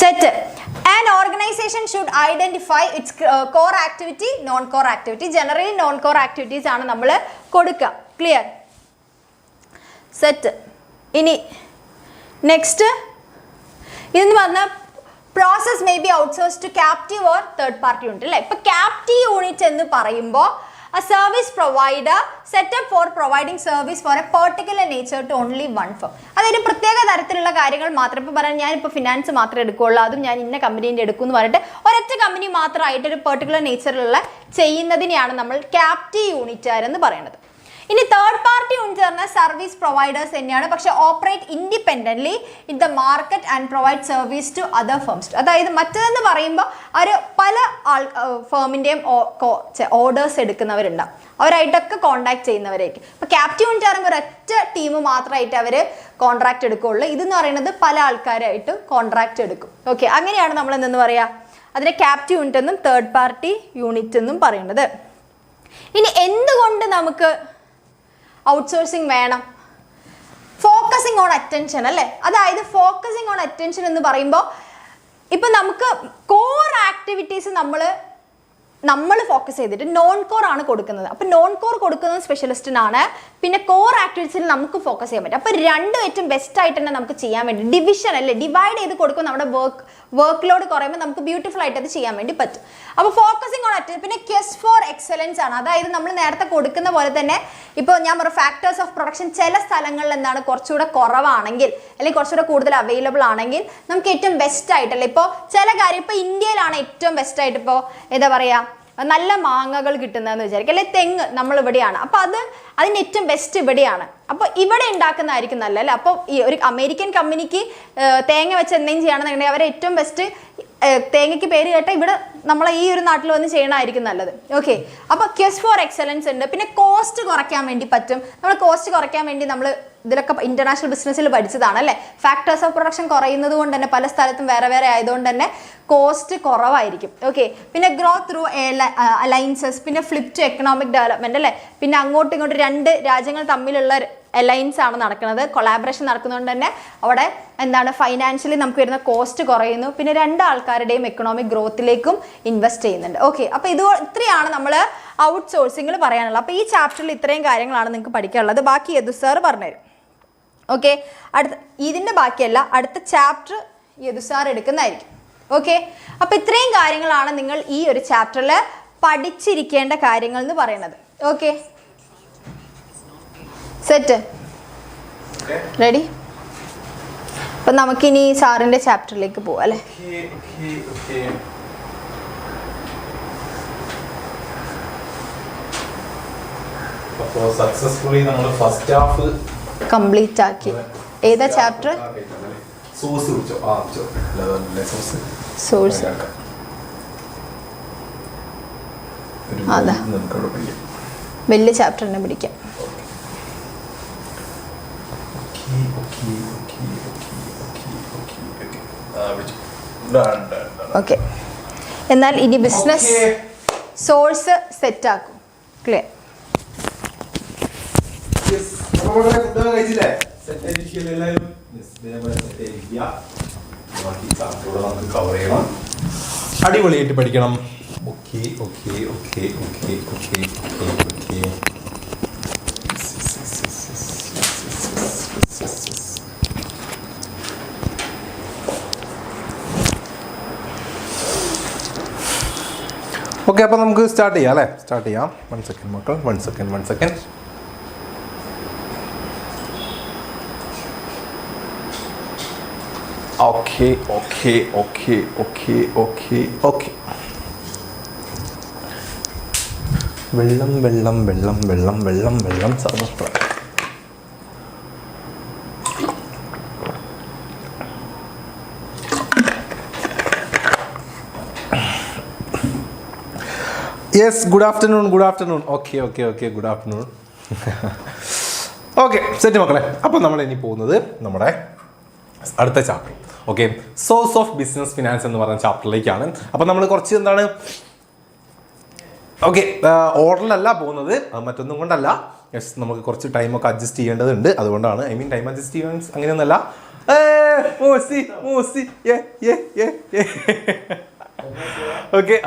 Set. An organization should identify its core activity, non-core activity. Generally non-core activities ആണ് നമ്മൾ കൊടുക്കുക. ക്ലിയർ? സെറ്റ്. ഇനി നെക്സ്റ്റ് ഇതെന്ന് പറഞ്ഞാൽ process may be outsource to captive or third party unit അല്ലേ. ഇപ്പം ക്യാപ്റ്റീവ് യൂണിറ്റ് എന്ന് പറയുമ്പോൾ a service provider set up for providing service for a particular nature to only one firm. അതൊരു പ്രത്യേക തരത്തിലുള്ള കാര്യങ്ങൾ മാത്രം. ഇപ്പോൾ പറയാൻ ഞാനിപ്പോൾ ഫിനാൻസ് മാത്രമേ എടുക്കുകയുള്ളൂ, അതും ഞാൻ ഇന്ന കമ്പനീൻ്റെ എടുക്കും എന്ന് പറഞ്ഞിട്ട് ഒരൊറ്റ കമ്പനി മാത്രമായിട്ട് ഒരു പെർട്ടിക്കുലർ നേച്ചറിലുള്ള ചെയ്യുന്നതിനെയാണ് നമ്മൾ ക്യാപ്റ്റീവ് യൂണിറ്റുകാരെന്ന് പറയുന്നത്. ഇനി തേർഡ് പാർട്ടി യൂണിറ്റ് പറഞ്ഞാൽ സർവീസ് പ്രൊവൈഡേഴ്സ് തന്നെയാണ്, പക്ഷെ operate independently in the market and provide service to other firms. അതായത് മറ്റേതെന്ന് പറയുമ്പോൾ അവർ പല ഫേമിൻ്റെയും ഓർഡേഴ്സ് എടുക്കുന്നവരുണ്ടാവും, അവരായിട്ടൊക്കെ കോൺടാക്ട് ചെയ്യുന്നവരായിരിക്കും. ഇപ്പോൾ ക്യാപ്റ്റീവ് യൂണിറ്റ് പറയുമ്പോൾ ഒരൊറ്റ ടീം മാത്രമായിട്ട് അവർ കോൺട്രാക്ട് എടുക്കുകയുള്ളൂ. ഇതെന്ന് പറയുന്നത് പല ആൾക്കാരായിട്ട് കോൺട്രാക്ട് എടുക്കും. ഓക്കെ, അങ്ങനെയാണ് നമ്മൾ എന്തെന്ന് പറയുക, അതിനെ ക്യാപ്റ്റീവ് യൂണിറ്റ് എന്നും തേർഡ് പാർട്ടി യൂണിറ്റ് എന്നും പറയുന്നത്. ഇനി എന്തുകൊണ്ട് നമുക്ക് ഔട്ട്സോഴ്സിങ് വേണം? ഫോക്കസിങ് ഓൺ അറ്റൻഷൻ അല്ലേ. അതായത് ഫോക്കസിങ് ഓൺ അറ്റൻഷൻ എന്ന് പറയുമ്പോൾ ഇപ്പം നമുക്ക് കോർ ആക്ടിവിറ്റീസ് നമ്മൾ ഫോക്കസ് ചെയ്തിട്ട് നോൺ കോർ ആണ് കൊടുക്കുന്നത്. അപ്പം നോൺ കോർ കൊടുക്കുന്നത് സ്പെഷ്യലിസ്റ്റിനാണ്, പിന്നെ കോർ ആക്ടിവിറ്റീസിൽ നമുക്ക് ഫോക്കസ് ചെയ്യാൻ പറ്റും. അപ്പോൾ രണ്ടും ഏറ്റവും ബെസ്റ്റ് ആയിട്ട് തന്നെ നമുക്ക് ചെയ്യാൻ വേണ്ടി ഡിവിഷൻ അല്ലേ, ഡിവൈഡ് ചെയ്ത് കൊടുക്കുമ്പോൾ നമ്മുടെ വർക്ക് ലോഡ് കുറയുമ്പോൾ നമുക്ക് ബ്യൂട്ടിഫുൾ ആയിട്ട് അത് ചെയ്യാൻ വേണ്ടി പറ്റും. അപ്പോൾ ഫോക്കസിങ് ഓൺ അറ്റൻഷൻ. പിന്നെ ക്വസ്റ്റ് ഫോർ എക്സലൻസ് ആണ്. അതായത് നമ്മൾ നേരത്തെ കൊടുക്കുന്ന പോലെ തന്നെ ഇപ്പോൾ ഞാൻ പറയും ഫാക്ടേഴ്സ് ഓഫ് പ്രൊഡക്ഷൻ ചില സ്ഥലങ്ങളിൽ എന്താണ് കുറച്ചുകൂടെ കുറവാണെങ്കിൽ, അല്ലെങ്കിൽ കുറച്ചുകൂടെ കൂടുതൽ അവൈലബിൾ ആണെങ്കിൽ നമുക്ക് ഏറ്റവും ബെസ്റ്റ് ആയിട്ടല്ലേ. ഇപ്പോൾ ചില കാര്യം ഇപ്പോൾ ഇന്ത്യയിലാണ് ഏറ്റവും ബെസ്റ്റ് ആയിട്ട് ഇപ്പോൾ എന്താ പറയുക നല്ല മാങ്ങകൾ കിട്ടുന്നതെന്ന് വിചാരിക്കും, അല്ലെ തെങ്ങ് നമ്മളിവിടെയാണ്, അപ്പോൾ അതിൻ്റെ ഏറ്റവും ബെസ്റ്റ് ഇവിടെയാണ്. അപ്പോൾ ഇവിടെ ഉണ്ടാക്കുന്നതായിരിക്കും നല്ല അല്ലേ. അപ്പോൾ ഈ ഒരു അമേരിക്കൻ കമ്പനിക്ക് തേങ്ങ വെച്ച് എന്തെങ്കിലും ചെയ്യണമെന്നുണ്ടെങ്കിൽ അവരെ ഏറ്റവും ബെസ്റ്റ് തേങ്ങയ്ക്ക് പേര് കേട്ടാൽ ഇവിടെ നമ്മളെ ഈ ഒരു നാട്ടിൽ വന്ന് ചെയ്യണമായിരിക്കും നല്ലത്. ഓക്കെ, അപ്പോൾ ക്വസ്റ്റ് ഫോർ എക്സലൻസ് ഉണ്ട്. പിന്നെ കോസ്റ്റ് കുറയ്ക്കാൻ വേണ്ടി പറ്റും. നമ്മൾ കോസ്റ്റ് കുറയ്ക്കാൻ വേണ്ടി നമ്മൾ ഇതിലൊക്കെ ഇന്റർനാഷണൽ ബിസിനസ്സിൽ പഠിച്ചതാണ് അല്ലേ. ഫാക്ടേഴ്സ് ഓഫ് പ്രൊഡക്ഷൻ കുറയുന്നത് കൊണ്ട് തന്നെ പല സ്ഥലത്തും വേറെ വേറെ ആയതുകൊണ്ട് തന്നെ കോസ്റ്റ് കുറവായിരിക്കും. ഓക്കെ, പിന്നെ ഗ്രോത്ത് ത്രൂ അലയൻസസ്, പിന്നെ ഫ്ലിപ്പ് ടു എക്കണോമിക് ഡെവലപ്മെന്റ് അല്ലേ. പിന്നെ അങ്ങോട്ടും ഇങ്ങോട്ടും രണ്ട് രാജ്യങ്ങൾ തമ്മിലുള്ള അലയൻസ് ആണ് നടക്കുന്നത്, കൊളാബറേഷൻ നടക്കുന്നതുകൊണ്ട് തന്നെ അവിടെ എന്താണ് ഫൈനാൻഷ്യലി നമുക്ക് വരുന്ന കോസ്റ്റ് കുറയുന്നു. പിന്നെ രണ്ട് ആൾക്കാരുടെയും എക്കണോമിക് ഗ്രോത്തിലേക്കും ഇൻവെസ്റ്റ് ചെയ്യുന്നുണ്ട്. ഓക്കെ, അപ്പോൾ ഇത്രയാണ് നമ്മൾ ഔട്ട് സോഴ്സിങ്ങിൽ പറയാനുള്ളത്. അപ്പോൾ ഈ ചാപ്റ്ററിൽ ഇത്രയും കാര്യങ്ങളാണ് നിങ്ങൾക്ക് പഠിക്കാനുള്ളത്. ബാക്കി യദു സാർ പറഞ്ഞുതരും. ഓക്കെ, ഇതിൻ്റെ ബാക്കിയല്ല, അടുത്ത ചാപ്റ്റർ യദു സാർ എടുക്കുന്നതായിരിക്കും. ഓക്കെ, അപ്പോൾ ഇത്രയും കാര്യങ്ങളാണ് നിങ്ങൾ ഈ ഒരു ചാപ്റ്ററിൽ പഠിച്ചിരിക്കേണ്ട കാര്യങ്ങൾ എന്ന് പറയുന്നത്. Okay, set ready? അപ്പം നമുക്കിനി സാറിൻ്റെ ചാപ്റ്ററിലേക്ക് പോവാം അല്ലേ. അപ്പോൾ സക്സസ്ഫുള്ളി നമ്മൾ ഫസ്റ്റ് ഹാഫ് കംപ്ലീറ്റ് ആക്കി. ഏതാ ചാപ്റ്റർ? സോഴ്സ്. അതാ വലിയ ചാപ്റ്റർ തന്നെ പിടിക്കാം. ഓക്കെ, എന്നാൽ ഇനി ബിസിനസ് സോഴ്സ് സെറ്റ് ആക്കും. ക്ലിയർ? അടിപൊളിയായിട്ട് പഠിക്കണം. Okay okay okay okay okay okay. Okay, അപ്പോൾ നമുക്ക് സ്റ്റാർട്ട് ചെയ്യാം അല്ലേ. സ്റ്റാർട്ട് ചെയ്യാം. 1 സെക്കൻഡ് മക്കൾ, 1 second. Okay okay okay okay okay okay. വെള്ളം വെള്ളം വെള്ളം വെള്ളം വെള്ളം വെള്ളം സർവത്ര. Yes, good afternoon. Okay, good afternoon. Okay, set മക്കളെ. അപ്പോൾ നമ്മൾ ഇനി പോകുന്നത് നമ്മുടെ അടുത്ത chapter. Okay, source of business finance എന്ന് പറയുന്ന ചാപ്റ്ററിലേക്കാണ്. അപ്പോൾ നമ്മൾ കുറച്ച് എന്താണ്, ഓക്കെ, ഓർഡറിലല്ല പോകുന്നത്, മറ്റൊന്നും കൊണ്ടല്ല. യെസ്, നമുക്ക് കുറച്ച് ടൈമൊക്കെ അഡ്ജസ്റ്റ് ചെയ്യേണ്ടതുണ്ട്, അതുകൊണ്ടാണ്. ടൈം അഡ്ജസ്റ്റ് ചെയ്യാൻ അങ്ങനെയൊന്നല്ല. ഓക്കെ,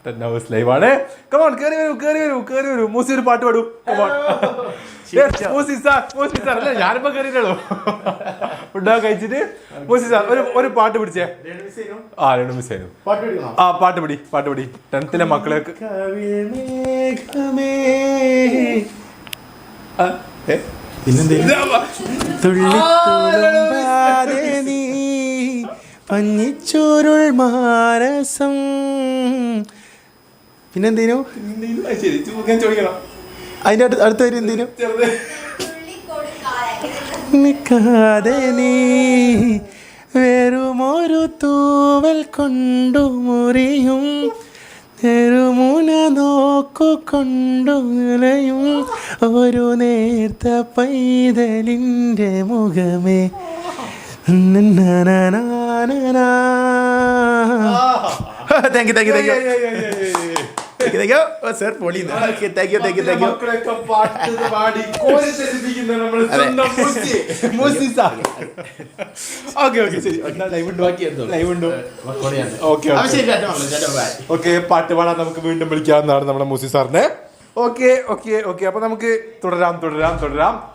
10 hours ലൈവ് ആണ്. കമോൺ, കേറി വരൂ. മൂസി ഒരു പാട്ട് പാടൂ. കമോൺ മൂസി സാർ. അല്ല, ഞാനിപ്പോ കയറിയിട്ടുള്ളൂ. ഫുഡൊക്കെ കഴിച്ചിട്ട് മൂസി സാർ ഒരു പാട്ട് പിടിച്ചേ. രണ്ടു മിസ് ആയിരുന്നു. പാട്ട് പിടി. 10th മക്കളൊക്കെ പഞ്ഞിച്ചോരുൾ മാനസം. പിന്നെന്തേനു അതിന്റെ അടുത്ത വരും എന്തേനു നീ വെറുമൊരു തൂവൽ കൊണ്ടു മുറിയും തെരുമുന നോക്കു കൊണ്ടു നിലയും ഒരു നേർത്ത പൈതലിൻ്റെ മുഖമേ. Thank you sir. പൊളി. Thank you. ഓക്കെ, പാട്ട് പാടാൻ നമുക്ക് വീണ്ടും വിളിക്കാവുന്നതാണ് നമ്മുടെ മൂസി സാറിനെ. ഓക്കെ. അപ്പൊ നമുക്ക് തുടരാം.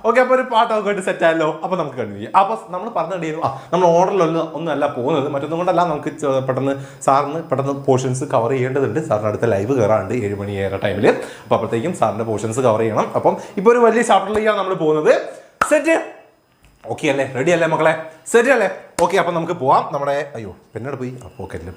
ഓക്കെ, അപ്പൊ ഒരു പാട്ടൊക്കെ ആയിട്ട് സെറ്റ് ആയല്ലോ. അപ്പൊ നമുക്ക് കണ്ടിന്യൂ. അപ്പൊ നമ്മൾ പറഞ്ഞിട്ടുണ്ടായിരുന്നു, നമ്മൾ ഒന്നും അല്ല പോകുന്നത്, മറ്റൊന്നും കൊണ്ടല്ല. നമുക്ക് പെട്ടെന്ന് പോർഷൻസ് കവർ ചെയ്യേണ്ടതുണ്ട്. സാറിന് അടുത്ത ലൈവ് കയറാണ്ട് 7 മണി ടൈമിൽ. അപ്പൊ അപ്പോഴത്തേക്കും സാറിന്റെ പോർഷൻസ് കവർ ചെയ്യണം. അപ്പം ഇപ്പൊ ഒരു വലിയ ചാപ്റ്ററിലേക്കാണ് നമ്മൾ പോകുന്നത്. സെറ്റ്? ഓക്കെ അല്ലേ? റെഡി അല്ലേ മക്കളെ? സെറ്റ് അല്ലേ? ഓക്കെ, അപ്പൊ നമുക്ക് പോവാം. നമ്മുടെ പെന്നോട് പോയി പോക്കറ്റിൽ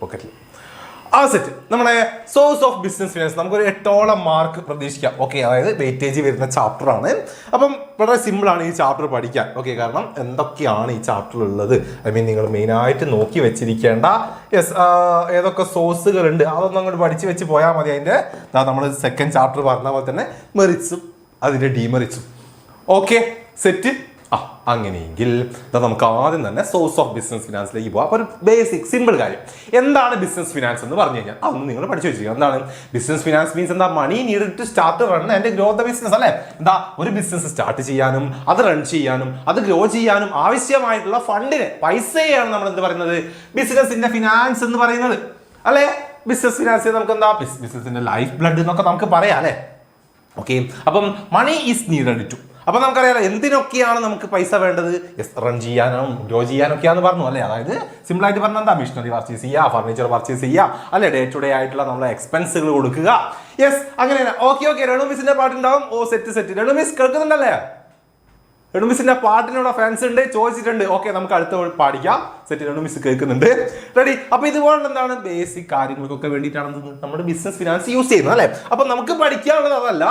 സെറ്റ്. നമ്മുടെ സോഴ്സ് ഓഫ് ബിസിനസ് ഫിനാൻസ് നമുക്കൊരു 8ഓളം മാർക്ക് പ്രതീക്ഷിക്കാം. ഓക്കെ, അതായത് വെയിറ്റേജ് വരുന്ന ചാപ്റ്റർ ആണ്. അപ്പം വളരെ സിമ്പിൾ ആണ് ഈ ചാപ്റ്റർ പഠിക്കാൻ. ഓക്കെ, കാരണം എന്തൊക്കെയാണ് ഈ ചാപ്റ്ററിൽ ഉള്ളത്, നിങ്ങൾ മെയിനായിട്ട് നോക്കി വെച്ചിരിക്കേണ്ട ഏതൊക്കെ സോഴ്സുകളുണ്ട് അതൊന്നും അങ്ങോട്ട് പഠിച്ച് വെച്ച് പോയാൽ മതി. അതിൻ്റെ നമ്മൾ സെക്കൻഡ് ചാപ്റ്റർ പറഞ്ഞ പോലെ തന്നെ മെറിറ്റ്സും അതിൻ്റെ ഡീമെറിറ്റ്സും. Okay, set. അങ്ങനെയെങ്കിൽ നമുക്ക് ആദ്യം തന്നെ സോഴ്സ് ഓഫ് ബിസിനസ് ഫിനാൻസിലേക്ക് പോകാം. അപ്പോൾ ഒരു ബേസിക് സിമ്പിൾ കാര്യം, എന്താണ് ബിസിനസ് ഫിനാൻസ് എന്ന് പറഞ്ഞു കഴിഞ്ഞാൽ അതൊന്ന് നിങ്ങൾ പഠിച്ചു വെച്ചിരിക്കുക. എന്താണ് ബിസിനസ് ഫിനാൻസ്? മീൻസ് എന്താ? Money needed to start run and grow the business. അല്ലേ? എന്താ? ഒരു ബിസിനസ് സ്റ്റാർട്ട് ചെയ്യാനും അത് റൺ ചെയ്യാനും അത് ഗ്രോ ചെയ്യാനും ആവശ്യമായിട്ടുള്ള ഫണ്ടിന്, പൈസയാണ് നമ്മൾ എന്ത് പറയുന്നത്? ബിസിനസിന്റെ ഫിനാൻസ് എന്ന് പറയുന്നത്. അല്ലെ? ബിസിനസ് ഫിനാൻസ് നമുക്ക് എന്താ? ബിസിനസിന്റെ ലൈഫ് ബ്ലഡ് എന്നൊക്കെ നമുക്ക് പറയാം. അല്ലെ? ഓക്കെ, അപ്പം മണി ഈസ് നീഡഡ് ടു. അപ്പൊ നമുക്കറിയാലോ എന്തിനൊക്കെയാണ് നമുക്ക് പൈസ വേണ്ടത്? റൺ ചെയ്യാനും ഗ്രോ ചെയ്യാനൊക്കെയാന്ന് പറഞ്ഞു. അല്ലെ? അതായത് സിമ്പിൾ ആയിട്ട് പറഞ്ഞാൽ എന്താ? മെഷീനറി പർച്ചേസ് ചെയ്യുക, ഫർണിച്ചർ പർച്ചേസ് ചെയ്യുക, അല്ലെ? ഡേ ടു ഡേ ആയിട്ടുള്ള നമ്മളെ എക്സ്പെൻസുകൾ കൊടുക്കുക. യെസ്, അങ്ങനെയാണ്. ഓക്കെ, രേണു മിസ്സിന്റെ പാട്ടുണ്ടാവും. സെറ്റ്. രേണു മിസ് കേൾക്കുന്നുണ്ടല്ലേ? രേണു മിസ്സിന്റെ പാട്ടിനുള്ള ഫാൻസ് ഉണ്ട്, ചോദിച്ചിട്ടുണ്ട്. ഓക്കെ, നമുക്ക് അടുത്ത പാടിക്കാം. സെറ്റ്. രേണു മിസ് കേൾക്കുന്നുണ്ട്. റെഡി? അപ്പൊ ഇതുപോലെ എന്താണ് ബേസിക് കാര്യങ്ങൾക്കൊക്കെ വേണ്ടിയിട്ടാണ് നമ്മുടെ ബിസിനസ് ഫിനാൻസ് യൂസ് ചെയ്യുന്നത്. അല്ലെ? അപ്പൊ നമുക്ക് പഠിക്കാനുള്ളത് അതല്ല,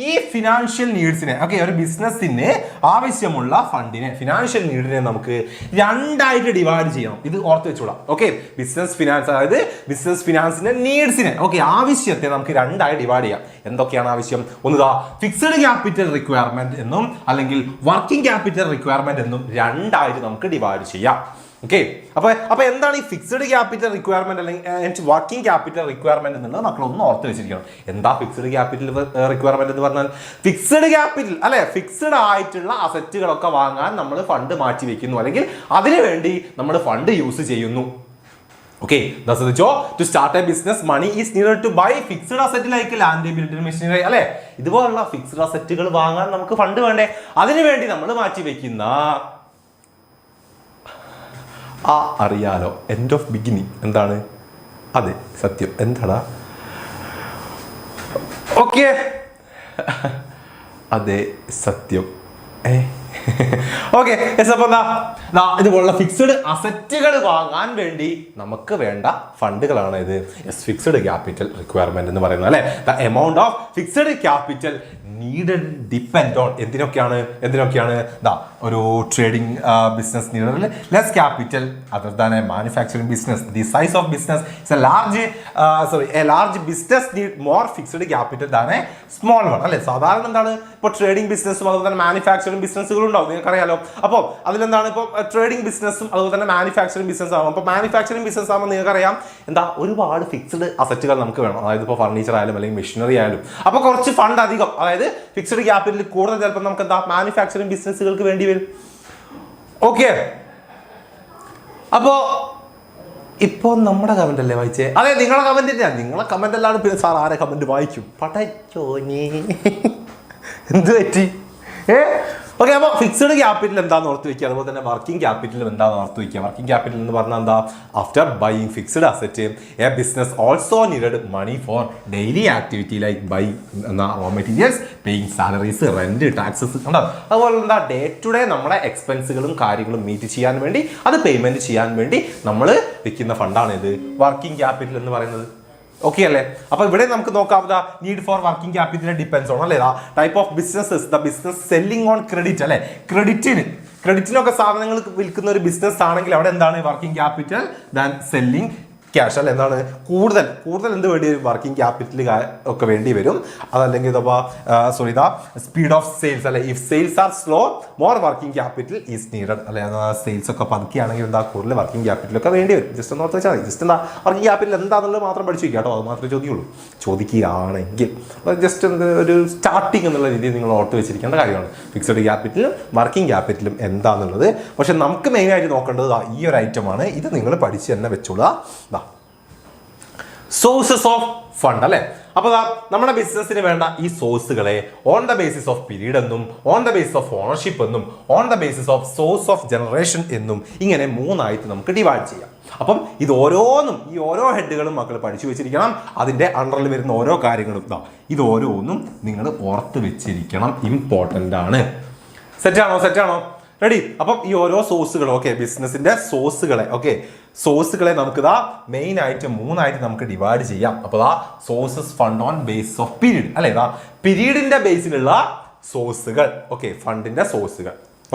ഈ ഫിനാൻഷ്യൽ നീഡ്സിനെ, ഓക്കെ, ഒരു ബിസിനസ്സിന് ആവശ്യമുള്ള ഫണ്ടിനെ, ഫിനാൻഷ്യൽ നീഡിനെ നമുക്ക് രണ്ടായിട്ട് ഡിവൈഡ് ചെയ്യണം. ഇത് ഓർത്ത് വെച്ചോളാം. ഓക്കെ, ബിസിനസ് ഫിനാൻസ്, അതായത് ബിസിനസ് ഫിനാൻസിന്റെ നീഡ്സിനെ, ഓക്കെ, ആവശ്യത്തെ നമുക്ക് രണ്ടായി ഡിവൈഡ് ചെയ്യാം. എന്തൊക്കെയാണ് ആവശ്യം? ഒന്ന് ഫിക്സഡ് ക്യാപിറ്റൽ റിക്വയർമെന്റ് എന്നും അല്ലെങ്കിൽ വർക്കിംഗ് ക്യാപിറ്റൽ റിക്വയർമെന്റ് എന്നും രണ്ടായിട്ട് നമുക്ക് ഡിവൈഡ് ചെയ്യാം. ഓക്കെ, അപ്പൊ എന്താണ് ഈ ഫിക്സഡ് ക്യാപിറ്റൽ റിക്വയർമെന്റ് അല്ലെങ്കിൽ വർക്കിംഗ് ക്യാപിറ്റൽ റിക്വയർമെന്റ് എന്നുള്ളത് മക്കളൊന്ന് ഓർത്ത് വെച്ചിരിക്കണം. എന്താ ഫിക്സഡ് ക്യാപിറ്റൽ റിക്വയർമെന്റ് എന്ന് പറഞ്ഞാൽ? ഫിക്സഡ് ക്യാപിറ്റൽ, അല്ലെ? ഫിക്സഡ് ആയിട്ടുള്ള അസറ്റുകളൊക്കെ വാങ്ങാൻ നമ്മൾ ഫണ്ട് മാറ്റി വെക്കുന്നു, അല്ലെങ്കിൽ അതിനുവേണ്ടി നമ്മൾ ഫണ്ട് യൂസ് ചെയ്യുന്നു. Okay, thus to start a business, money is needed to buy fixed asset like land, building machinery. അല്ലെ? ഇതുപോലുള്ള ഫിക്സഡ് അസറ്റുകൾ വാങ്ങാൻ നമുക്ക് ഫണ്ട് വേണ്ടേ? അതിനുവേണ്ടി നമ്മൾ മാറ്റി വെക്കുന്ന അറിയാലോ, എൻഡ് ഓഫ് ബിഗിനിങ്. എന്താണ്? അതെ, സത്യം. എന്താടാ? ഓക്കെ, അതെ, സത്യം. ഓക്കെ, അപ്പൊ ഇതുപോലുള്ള ഫിക്സഡ് അസറ്റുകൾ വാങ്ങാൻ വേണ്ടി നമുക്ക് വേണ്ട ഫണ്ടുകളാണ് ഇത് ഫിക്സഡ് ക്യാപിറ്റൽ റിക്വയർമെന്റ് എന്ന് പറയുന്നത്. അല്ലെ? The amount of fixed capital needed depend on എന്തിനൊക്കെയാണ് ഒരു trading business needed less capital other than a manufacturing business. The size of business is a large business need more fixed capital than a small one അല്ലെ. സാധാരണ എന്താണ് ഇപ്പോൾ ട്രേഡിംഗ് ബിസിനസ്സും അതുപോലെ തന്നെ മാനുഫാക്ചറിംഗ് ബിസിനസ്സുകളും ഉണ്ടാവും, നിങ്ങൾക്കറിയാലോ. അപ്പോൾ അതിലെന്താണ് ഇപ്പോൾ ട്രേഡിംഗ് ബിസിനസ്സും അതുപോലെ തന്നെ മാനുഫാക്ചറിംഗ് ബിസിനസ് ആകും. അപ്പോൾ മാനുഫാക്ചറിംഗ് ബിസിനസ് ആകുമ്പോൾ നിങ്ങൾക്കറിയാം ഒരുപാട് ഫിക്സ്ഡ് അസറ്റുകൾ നമുക്ക് വേണം. അതായത് ഇപ്പോൾ ഫർണിച്ചർ ആയാലും അല്ലെങ്കിൽ മെഷീനറി ആയാലും. അപ്പോൾ കുറച്ച് ഫണ്ട് അധികം, അതായത് ഫിക്സ്ഡ് ക്യാപിറ്റൽ കൂടുതൽ ചിലപ്പോൾ നമുക്ക് മാനുഫാക്ചറിംഗ് ബിസിനസ്സുകൾക്ക് വേണ്ടി വരും. ഓക്കെ, അപ്പോൾ ഇപ്പോൾ നമ്മുടെ കമന്റ് അല്ലേ വായിച്ചേ? അതെ, നിങ്ങളെ കമന്റ് തന്നെയാണ്. നിങ്ങളെ കമന്റ് അല്ലാണ്ട് സാർ ആരെ കമന്റ് വായിക്കും? പടച്ചോനെ എന്ത് പറ്റി? ഓക്കെ, അപ്പോൾ ഫിക്സ്ഡ് ക്യാപിറ്റൽ എന്താണെന്ന് ഓർത്ത് വയ്ക്കുക. അതുപോലെ തന്നെ വർക്കിംഗ് ക്യാപിറ്റലും എന്താണെന്ന് ഓർത്ത് വയ്ക്കുക. വർക്കിംഗ് ക്യാപിറ്റൽ എന്ന് പറഞ്ഞാൽ എന്താ? After buying fixed asset a business also needed money for daily activity like buy raw materials, paying salaries, rent, taxes. അതുപോലെ എന്താ ഡേ ടു ഡേ നമ്മുടെ എക്സ്പെൻസുകളും കാര്യങ്ങളും മീറ്റ് ചെയ്യാൻ വേണ്ടി, അത് പേയ്മെന്റ് ചെയ്യാൻ വേണ്ടി നമ്മൾ വെക്കുന്ന ഫണ്ടാണ് ഇത് വർക്കിംഗ് ക്യാപിറ്റൽ എന്ന് പറയുന്നത്. ഓക്കെ അല്ലേ? അപ്പൊ ഇവിടെ നമുക്ക് നോക്കാം need for working capital depends on അല്ലേ type of businesses. The business selling on credit അല്ലെ. ക്രെഡിറ്റിനൊക്കെ സാധനങ്ങൾ വിൽക്കുന്ന ഒരു ബിസിനസ് ആണെങ്കിൽ അവിടെ എന്താണ് working capital than selling cash അല്ല. എന്താണ് കൂടുതൽ എന്ത് വേണ്ടി വരും? വർക്കിംഗ് ക്യാപിറ്റൽ ഒക്കെ വേണ്ടി വരും. അതല്ലെങ്കിൽ സ്പീഡ് ഓഫ് സെയിൽസ് അല്ലെ. If sales are slow more working capital is needed അല്ലെ. സെയിൽസ് ഒക്കെ പതുക്കുകയാണെങ്കിൽ എന്താ കൂടുതൽ വർക്കിംഗ് ക്യാപിറ്റൽ ഒക്കെ വേണ്ടി വരും. ജസ്റ്റ് ഒന്ന് ഓർത്ത് വെച്ചാൽ മതി. ജസ്റ്റ് എന്താ വർക്കിംഗ് ക്യാപിറ്റൽ എന്താണെന്നുള്ളത് മാത്രം പഠിച്ചു വയ്ക്കുക കേട്ടോ. അത് മാത്രമേ ചോദിക്കുള്ളൂ. ചോദിക്കുകയാണെങ്കിൽ ജസ്റ്റ് ഒരു സ്റ്റാർട്ടിങ് എന്നുള്ള രീതിയിൽ നിങ്ങൾ ഓർത്ത് വെച്ചിരിക്കേണ്ട കാര്യമാണ് ഫിക്സഡ് ക്യാപിറ്റലും വർക്കിംഗ് ക്യാപിറ്റലും എന്താണെന്നുള്ളത്. പക്ഷെ നമുക്ക് മെയിനായിട്ട് നോക്കേണ്ടത് ഈ ഒരു ഐറ്റമാണ്. ഇത് നിങ്ങൾ പഠിച്ച് തന്നെ വെച്ചോളുക. സോഴ്സസ് ഓഫ് ഫണ്ട് അല്ലെ. അപ്പൊ നമ്മുടെ ബിസിനസ്സിന് വേണ്ട ഈ സോഴ്സുകളെ on the basis of period എന്നും, on the basis of ownership എന്നും, on the basis of source of generation എന്നും ഇങ്ങനെ മൂന്നായിട്ട് നമുക്ക് ഡിവൈഡ് ചെയ്യാം. അപ്പം ഇത് ഓരോന്നും ഈ ഓരോ ഹെഡുകളും മക്കൾ പഠിച്ചു വെച്ചിരിക്കണം. അതിന്റെ അണ്ടറിൽ വരുന്ന ഓരോ കാര്യങ്ങളും ഇത് ഓരോന്നും നിങ്ങൾ ഓർത്ത് വെച്ചിരിക്കണം. ഇമ്പോർട്ടൻ്റ് ആണ്. സെറ്റാണോ? റെഡി? അപ്പം ഈ ഓരോ സോഴ്സുകളും ബിസിനസിന്റെ സോഴ്സുകളെ നമുക്ക് മെയിൻ ആയിട്ട് മൂന്നായിട്ട് നമുക്ക് ഡിവൈഡ് ചെയ്യാം. അപ്പോൾ sources fund on basis of period അല്ലെ. പീരീഡിന്റെ ബേസിലുള്ള സോഴ്സുകൾ ഫണ്ടിന്റെ സോഴ്സുകൾ.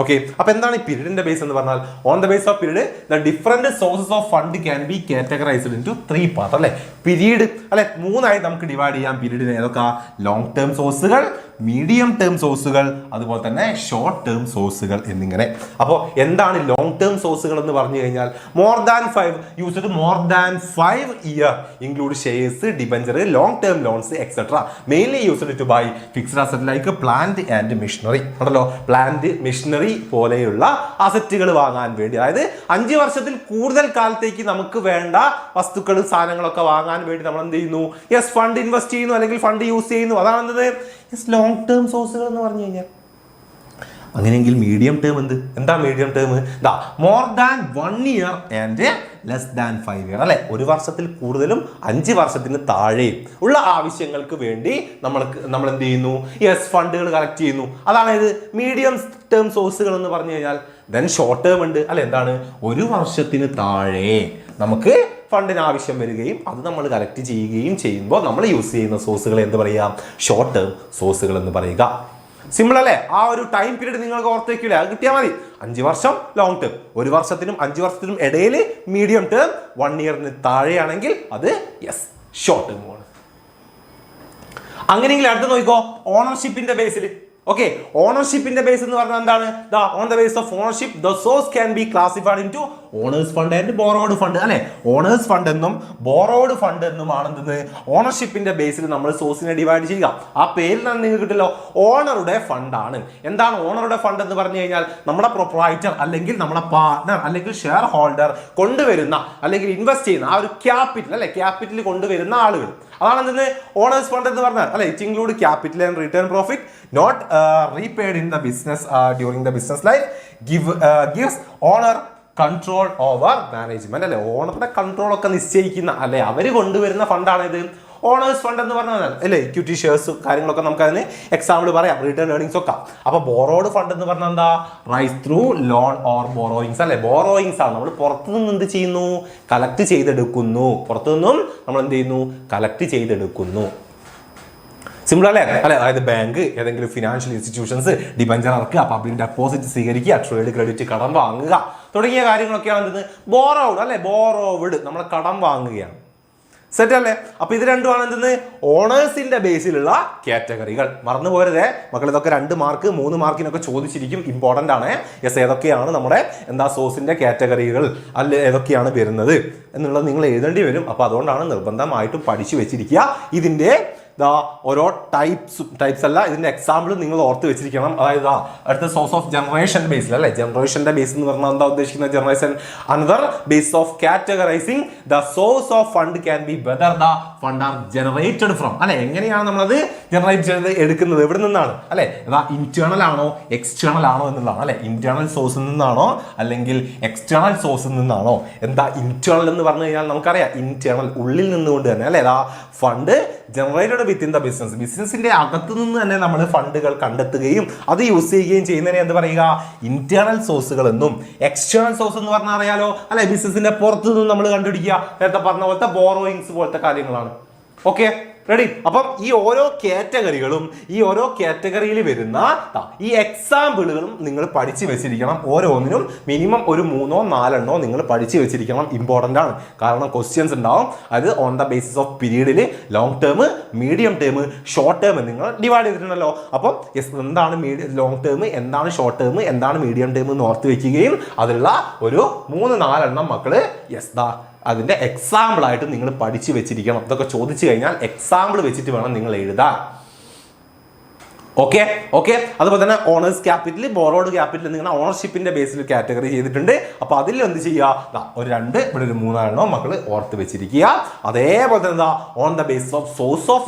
അപ്പൊ എന്താണ് ഈ പീരീഡിന്റെ ബേസ് എന്ന് പറഞ്ഞാൽ? On the base of period the different sources of fund can B categorised into 3 part അല്ലെ. പീരീഡ് അല്ലെ മൂന്നായി നമുക്ക് ഡിവൈഡ് ചെയ്യാം. പീരീഡിന് ഏതൊക്കെ? ലോങ് ടേം സോഴ്സുകൾ, മീഡിയം ടേം സോഴ്സുകൾ, അതുപോലെ തന്നെ ഷോർട്ട് ടേം സോഴ്സുകൾ എന്നിങ്ങനെ. അപ്പോൾ എന്താണ് ലോങ് ടേം സോഴ്സുകൾ എന്ന് പറഞ്ഞു കഴിഞ്ഞാൽ more than 5 year include shares, debenture, long term loans etcetera. Mainly used to buy fixed asset like plant and machinery. ഉണ്ടല്ലോ, പ്ലാന്റ്, മെഷീനറി പോലെയുള്ള അസറ്റുകൾ വാങ്ങാൻ വേണ്ടി, അതായത് 5 വർഷത്തിൽ കൂടുതൽ കാലത്തേക്ക് നമുക്ക് വേണ്ട വസ്തുക്കൾ, സാധനങ്ങളൊക്കെ വാങ്ങാൻ വേണ്ടി നമ്മൾ എന്ത് ചെയ്യുന്നു? ഫണ്ട് ഇൻവെസ്റ്റ് ചെയ്യുന്നു അല്ലെങ്കിൽ ഫണ്ട് യൂസ് ചെയ്യുന്നു. അതാണ് ലോങ് ടേം സോഴ്സുകൾ എന്ന് പറഞ്ഞു കഴിഞ്ഞാൽ. അങ്ങനെയെങ്കിൽ മീഡിയം ടേം എന്താ medium term? More than 1 year and less than 5 year അല്ലെ. 1 വർഷത്തിൽ കൂടുതലും 5 വർഷത്തിന് താഴെയും ഉള്ള ആവശ്യങ്ങൾക്ക് വേണ്ടി നമ്മൾ എന്ത് ചെയ്യുന്നു? ഫണ്ടുകൾ കളക്ട് ചെയ്യുന്നു. അതാണ് ഇത് മീഡിയം ടേം സോഴ്സുകൾ എന്ന് പറഞ്ഞു കഴിഞ്ഞാൽ. ദെൻ ഷോർട്ട് ടേം ഉണ്ട് അല്ലെ. എന്താണ്? 1 വർഷത്തിന് താഴെ നമുക്ക് ഫണ്ടിന് ആവശ്യം വരികയും അത് നമ്മൾ കളക്ട് ചെയ്യുകയും ചെയ്യുമ്പോൾ നമ്മൾ യൂസ് ചെയ്യുന്ന സോഴ്സുകളെ എന്ത് പറയാം? ഷോർട്ട് ടേം സോഴ്സുകൾ എന്ന് പറയുക. സിമ്പിൾ അല്ലേ? ആ ഒരു ടൈം പീരീഡ് നിങ്ങൾക്ക് ഓർത്ത് വയ്ക്കില്ല, അത് കിട്ടിയാൽ മതി. 5 വർഷം ലോങ് ടേം, 1 വർഷത്തിനും 5 വർഷത്തിനും ഇടയിൽ മീഡിയം ടേം, 1 ഇയറിന് താഴെയാണെങ്കിൽ അത് ഷോർട്ട് ടേം ആണ്. അങ്ങനെയെങ്കിൽ അടുത്ത് നോക്കിക്കോ, ഓണർഷിപ്പിന്റെ ബേസിൽ. ഓണർഷിപ്പിന്റെ ബേസ് എന്ന് പറഞ്ഞാൽ എന്താണ്? On the base of ownership the source can be classified into owners fund and borrowed fund അല്ലെ. ഓണേഴ്സ് ഫണ്ട് എന്നും ബോറോഡ് ഫണ്ട് എന്നും ആണെന്നത് ഓണർഷിപ്പിന്റെ ബേസിൽ നമ്മൾ സോഴ്സിനെ ഡിവൈഡ് ചെയ്യുക. ആ പേരിൽ തന്നെ നിങ്ങൾക്ക് കിട്ടില്ലോ, ഓണറുടെ ഫണ്ടാണ്. എന്താണ് ഓണറുടെ ഫണ്ട് എന്ന് പറഞ്ഞു കഴിഞ്ഞാൽ? നമ്മുടെ പ്രൊപ്രൈറ്റർ അല്ലെങ്കിൽ നമ്മുടെ പാർട്ട്ണർ അല്ലെങ്കിൽ ഷെയർ ഹോൾഡർ കൊണ്ടുവരുന്ന അല്ലെങ്കിൽ ഇൻവെസ്റ്റ് ചെയ്യുന്ന ആ ഒരു ക്യാപിറ്റൽ അല്ലെ, ക്യാപിറ്റൽ കൊണ്ടുവരുന്ന ആളുകൾ. അതാണ് എന്തെന്ന് ഓണേഴ്സ് ഫണ്ട് എന്ന് പറഞ്ഞാൽ അല്ലെ. It include capital and return profit not repaid in the business during the business life gives owner control over management അല്ലെ. ഓണറുടെ കൺട്രോൾ ഒക്കെ നിശ്ചയിക്കുന്ന അല്ലെ, അവര് കൊണ്ടുവരുന്ന ഫണ്ടാണ് ഇത് ഓണേഴ്സ് ഫണ്ട് എന്ന് പറഞ്ഞാൽ അല്ലെ. ഇക്വിറ്റി ഷെയർസ് കാര്യങ്ങളൊക്കെ നമുക്ക് അതിന് എക്സാമ്പിൾ പറയാം, റിട്ടേൺ ഏർണിംഗ്സ് ഒക്കെ. അപ്പൊ ബോറോഡ് ഫണ്ട് എന്ന് പറഞ്ഞാൽ എന്താ? Raise through loan or borrowings അല്ലെ. ബോറോയിങ്സ് ആണ്, നമ്മൾ പുറത്തുനിന്ന് എന്ത് ചെയ്യുന്നു? കളക്ട് ചെയ്തെടുക്കുന്നു. പുറത്തുനിന്നും നമ്മൾ എന്ത് ചെയ്യുന്നു? കളക്ട് ചെയ്തെടുക്കുന്നു. സിമ്പിൾ അല്ലേ? അതായത് ബാങ്ക്, ഏതെങ്കിലും ഫിനാൻഷ്യൽ ഇൻസ്റ്റിറ്റ്യൂഷൻസ് ഡിബഞ്ചർ ഇറക്കുക, പബ്ലിക് ഡെപ്പോസിറ്റ് സ്വീകരിക്കുക, ട്രേഡ് ക്രെഡിറ്റ് കടം വാങ്ങുക തുടങ്ങിയ കാര്യങ്ങളൊക്കെയാണ് എന്ത് ബോറോഡ് അല്ലെ. ബോറോവിഡ് നമ്മൾ കടം വാങ്ങുകയാണ്. സെറ്റ് അല്ലേ? അപ്പൊ ഇത് രണ്ടുമാണ് എന്തെന്ന് ഓണേഴ്സിന്റെ ബേസിലുള്ള കാറ്റഗറികൾ. മറന്നു പോരുതേ മക്കൾ, ഇതൊക്കെ 2 മാർക്ക് 3 മാർക്കിനൊക്കെ ചോദിച്ചിരിക്കും. ഇമ്പോർട്ടന്റ് ആണ്. യെസ്, ഏതൊക്കെയാണ് നമ്മുടെ സോഴ്സിന്റെ കാറ്റഗറികൾ അല്ലെ, ഏതൊക്കെയാണ് വരുന്നത് എന്നുള്ളത് നിങ്ങൾ എഴുതേണ്ടി വരും. അപ്പൊ അതുകൊണ്ടാണ് നിർബന്ധമായിട്ടും പഠിച്ചു വെച്ചിരിക്കുക. ഇതിന്റെ ഓരോ ടൈപ്സ് അല്ല, ഇതിന്റെ എക്സാമ്പിൾ നിങ്ങൾ ഓർത്ത് വെച്ചിരിക്കണം. അതായത് അടുത്ത സോഴ്സ് ഓഫ് ജനറേഷൻ ബേസിൽ അല്ലെ. ജനറേഷന്റെ ബേസ് എന്ന് പറഞ്ഞാൽ എന്താ ഉദ്ദേശിക്കുന്നത്? Generation another base of categorising the source of fund can B whether the fund are generated from അല്ലെ. എങ്ങനെയാണ് നമ്മളത് ജനറേറ്റ് ചെയ്ത് എടുക്കുന്നത്? എവിടെ നിന്നാണ് അല്ലെ? ഇന്റേണൽ ആണോ എക്സ്റ്റേണൽ ആണോ എന്നുള്ളതാണ് അല്ലെ. ഇന്റേണൽ സോഴ്സിൽ നിന്നാണോ അല്ലെങ്കിൽ എക്സ്റ്റേണൽ സോഴ്സിൽ നിന്നാണോ? എന്താ ഇന്റേണൽ എന്ന് പറഞ്ഞു കഴിഞ്ഞാൽ നമുക്കറിയാം, ഇന്റേണൽ ഉള്ളിൽ നിന്നുകൊണ്ട് തന്നെ അല്ലെ fund generated within the business. ബിസിനസിന്റെ അകത്തു നിന്ന് തന്നെ നമ്മൾ ഫണ്ടുകൾ കണ്ടെത്തുകയും അത് യൂസ് ചെയ്യുകയും ചെയ്യുന്നതിനെ എന്ത് പറയുക? ഇന്റേണൽ സോഴ്സുകൾ എന്നും. എക്സ്റ്റേണൽ സോഴ്സ് എന്ന് പറഞ്ഞാൽ അറിയാലോ അല്ലെ, ബിസിനസിന്റെ പുറത്തു നിന്ന് നമ്മൾ കണ്ടുപിടിക്കുക. നേരത്തെ പറഞ്ഞ പോലത്തെ ബോറോയിങ്സ് പോലത്തെ കാര്യങ്ങളാണ്. Okay, ready? അപ്പം ഈ ഓരോ കാറ്റഗറികളും ഈ ഓരോ കാറ്റഗറിയിൽ വരുന്ന ഈ എക്സാമ്പിളുകളും നിങ്ങൾ പഠിച്ചു വെച്ചിരിക്കണം. ഓരോന്നിനും മിനിമം ഒരു 3-4 നിങ്ങൾ പഠിച്ചു വെച്ചിരിക്കണം. ഇമ്പോർട്ടൻ്റ് ആണ്. കാരണം ക്വസ്റ്റ്യൻസ് ഉണ്ടാവും. അത് ഓൺ ദ ബേസിസ് ഓഫ് പീരീഡിൽ long term, medium term, short term നിങ്ങൾ ഡിവൈഡ് ചെയ്തിട്ടുണ്ടല്ലോ. അപ്പം എന്താണ് ലോങ് ടേം, എന്താണ് ഷോർട്ട് ടേം, എന്താണ് മീഡിയം ടേം എന്ന് ഓർത്ത് വെക്കുകയും അതിലുള്ള ഒരു 3-4 മക്കള് അതിന്റെ എക്സാമ്പിൾ ആയിട്ട് നിങ്ങൾ പഠിച്ചു വെച്ചിരിക്കണം. ഇതൊക്കെ ചോദിച്ചു കഴിഞ്ഞാൽ എക്സാമ്പിൾ വെച്ചിട്ട് വേണം നിങ്ങൾ എഴുതാൻ. ഓക്കെ. അതുപോലെ തന്നെ ഓണേഴ്സ് ക്യാപിറ്റൽ, ബോറോഡ് ക്യാപിറ്റൽ എന്നിങ്ങനെ ഓണർഷിപ്പിന്റെ ബേസിൽ കാറ്റഗറി ചെയ്തിട്ടുണ്ട്. അപ്പൊ അതിൽ എന്ത് ചെയ്യുക? ഒരു 2 ഇവിടെ ഒരു 3 മക്കൾ ഓർത്ത് വെച്ചിരിക്കുക. അതേപോലെ തന്നെ on the basis of source of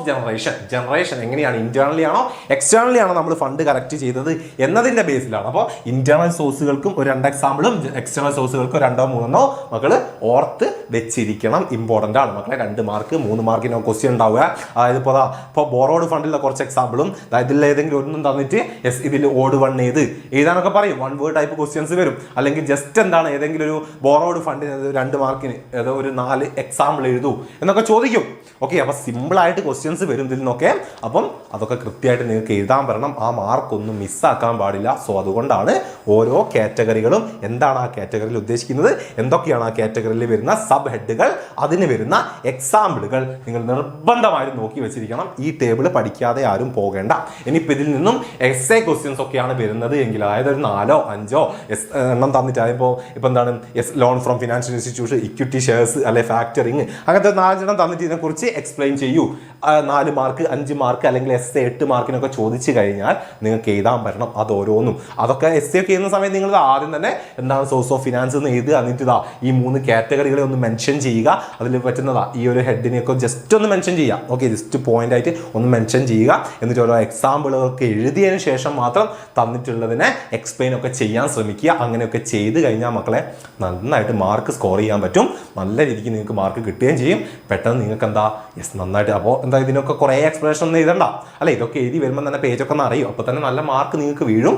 generation എങ്ങനെയാണ്? ഇന്റേണലി ആണോ എക്സ്റ്റേണലി ആണോ നമ്മൾ ഫണ്ട് കറക്റ്റ് ചെയ്തത് എന്നതിന്റെ ബേസിലാണ്. അപ്പോൾ ഇന്റേണൽ സോഴ്സുകൾക്കും ഒരു 2 എക്സാമ്പിളും എക്സ്റ്റേണൽ സോഴ്സുകൾക്കും 2-3 മക്കൾ ഓർത്ത് വെച്ചിരിക്കണം. ഇമ്പോർട്ടൻ്റ് ആണ് മക്കളെ. 2 മാർക്ക് 3 മാർക്കിനോ ക്വസ്റ്റ്യൻ ഉണ്ടാവുക. അതായത് ഇപ്പോൾ ബോറോഡ് ഫണ്ടിലെ കുറച്ച് എക്സാമ്പിളും ഇതിൽ ഏതെങ്കിലും ഒന്നും തന്നിട്ട് ഇതിൽ ഓട് 1 എഴുതാനൊക്കെ പറയും. 1 വേർഡ് ടൈപ്പ് ക്വസ്റ്റ്യൻസ് വരും. അല്ലെങ്കിൽ ജസ്റ്റ് എന്താണ് ഏതെങ്കിലും ഒരു ബോറോഡ് ഫണ്ടിന് 2 മാർക്കിന് ഏതോ ഒരു 4 എക്സാമ്പിൾ എഴുതൂ എന്നൊക്കെ ചോദിക്കും. ഓക്കെ, അപ്പൊ സിമ്പിൾ ആയിട്ട് ക്വസ്റ്റ്യൻസ് വരും ഇതിൽ നിന്നൊക്കെ. അപ്പം അതൊക്കെ കൃത്യമായിട്ട് നിങ്ങൾക്ക് എഴുതാൻ പറ്റണം. ആ മാർക്കൊന്നും മിസ്സാക്കാൻ പാടില്ല. സോ അതുകൊണ്ടാണ് ഓരോ കാറ്റഗറികളും എന്താണ് ആ കാറ്റഗറിയിൽ ഉദ്ദേശിക്കുന്നത്, എന്തൊക്കെയാണ് ആ കാറ്റഗറിയിൽ വരുന്ന സബ് ഹെഡുകൾ, അതിന് വരുന്ന എക്സാമ്പിളുകൾ നിങ്ങൾ നിർബന്ധമായും നോക്കി വെച്ചിരിക്കണം. ഈ ടേബിൾ പഠിക്കാതെ ആരും പോകേണ്ട. ഇനിയിപ്പോൾ ഇതിൽ നിന്നും എസ്എ ക്വസ്റ്റ്യൻസ് ഒക്കെയാണ് വരുന്നത് എങ്കിൽ, അതായത് ഒരു 4-5 എണ്ണം തന്നിട്ട് അതിപ്പോൾ ഇപ്പം എന്താണ് loan from financial institution, equity shares അല്ലെ ഫാക്ടറിങ്, അങ്ങനത്തെ 4 എണ്ണം തന്നിട്ട് ഇതിനെക്കുറിച്ച് എക്സ്പ്ലെയിൻ ചെയ്യൂ. 4 മാർക്ക് 5 മാർക്ക് അല്ലെങ്കിൽ എസ് 8 മാർക്കിനൊക്കെ ചോദിച്ചു കഴിഞ്ഞാൽ നിങ്ങൾക്ക് എഴുതാൻ പറ്റണം. അത് ഓരോന്നും അതൊക്കെ എസ് ഒക്കെ ചെയ്യുന്ന സമയത്ത് നിങ്ങൾ ആദ്യം തന്നെ എന്താണ് സോഴ്സ് ഓഫ് ഫിനാൻസ് എന്ന് എഴുതുക. എന്നിട്ട് ഈ 3 കാറ്റഗറികളെ ഒന്ന് മെൻഷൻ ചെയ്യുക. അതിൽ പറ്റുന്നതാ ഈ ഒരു ഹെഡിനെയൊക്കെ ജസ്റ്റ് ഒന്ന് മെൻഷൻ ചെയ്യുക. ഓക്കെ, ജസ്റ്റ് പോയിന്റ് ആയിട്ട് ഒന്ന് മെൻഷൻ ചെയ്യുക. എന്നിട്ട് ഓരോ എക്സാമ്പിളുകളൊക്കെ എഴുതിയതിനു ശേഷം മാത്രം തന്നിട്ടുള്ളതിനെ എക്സ്പ്ലെയിൻ ഒക്കെ ചെയ്യാൻ ശ്രമിക്കുക. അങ്ങനെയൊക്കെ ചെയ്ത് കഴിഞ്ഞാൽ മക്കളെ നന്നായിട്ട് മാർക്ക് സ്കോർ ചെയ്യാൻ പറ്റും. നല്ല രീതിക്ക് നിങ്ങൾക്ക് മാർക്ക് കിട്ടുകയും ചെയ്യും. പെട്ടെന്ന് നിങ്ങൾക്ക് എന്താ നന്നായിട്ട്. അപ്പോൾ എന്താ ഇതിനൊക്കെ കുറേ എക്സ്പ്ലനേഷൻ ഒന്നും എഴുതണ്ട അല്ലെ. ഇതൊക്കെ എഴുതി വരുമ്പോൾ തന്നെ പേജൊക്കെ നിറയും. അപ്പോൾ തന്നെ നല്ല മാർക്ക് നിങ്ങൾക്ക് വീഴും.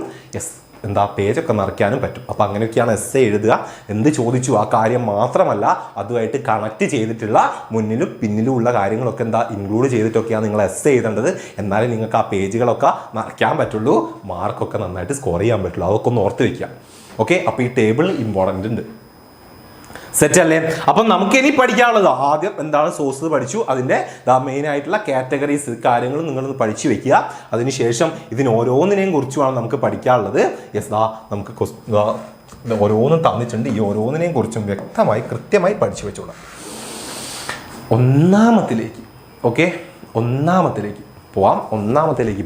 പേജൊക്കെ നിറയ്ക്കാനും പറ്റും. അപ്പോൾ അങ്ങനെയൊക്കെയാണ് എസ് എഴുതുക. എന്ത് ചോദിച്ചു ആ കാര്യം മാത്രമല്ല, അതുമായിട്ട് കണക്ട് ചെയ്തിട്ടുള്ള മുന്നിലും പിന്നിലും ഉള്ള കാര്യങ്ങളൊക്കെ ഇൻക്ലൂഡ് ചെയ്തിട്ടൊക്കെയാണ് നിങ്ങൾ എസ് എഴുതേണ്ടത്. എന്നാലും നിങ്ങൾക്ക് ആ പേജുകളൊക്കെ നിറയ്ക്കാൻ പറ്റുള്ളൂ, മാർക്കൊക്കെ നന്നായിട്ട് സ്കോർ ചെയ്യാൻ പറ്റുള്ളൂ. അതൊക്കെ ഒന്ന് ഓർത്ത് വയ്ക്കുക. ഓക്കെ, അപ്പോൾ ഈ ടേബിൾ ഇമ്പോർട്ടൻ്റ് ഉണ്ട്. സെറ്റ് അല്ലേ? അപ്പം നമുക്ക് ഇനി പഠിക്കാനുള്ളത് ആദ്യം എന്താണ് സോഴ്സ് പഠിച്ചു, അതിൻ്റെ മെയിൻ ആയിട്ടുള്ള കാറ്റഗറീസ് കാര്യങ്ങൾ നിങ്ങളൊന്ന് പഠിച്ചു വെക്കുക. അതിനുശേഷം ഇതിന് ഓരോന്നിനെയും കുറിച്ചുമാണ് നമുക്ക് പഠിക്കാനുള്ളത്. നമുക്ക് ഓരോന്നും തന്നിട്ടുണ്ട്. ഈ ഓരോന്നിനെയും കുറിച്ചും വ്യക്തമായി കൃത്യമായി പഠിച്ചു വെച്ചോളാം. ഒന്നാമത്തിലേക്ക്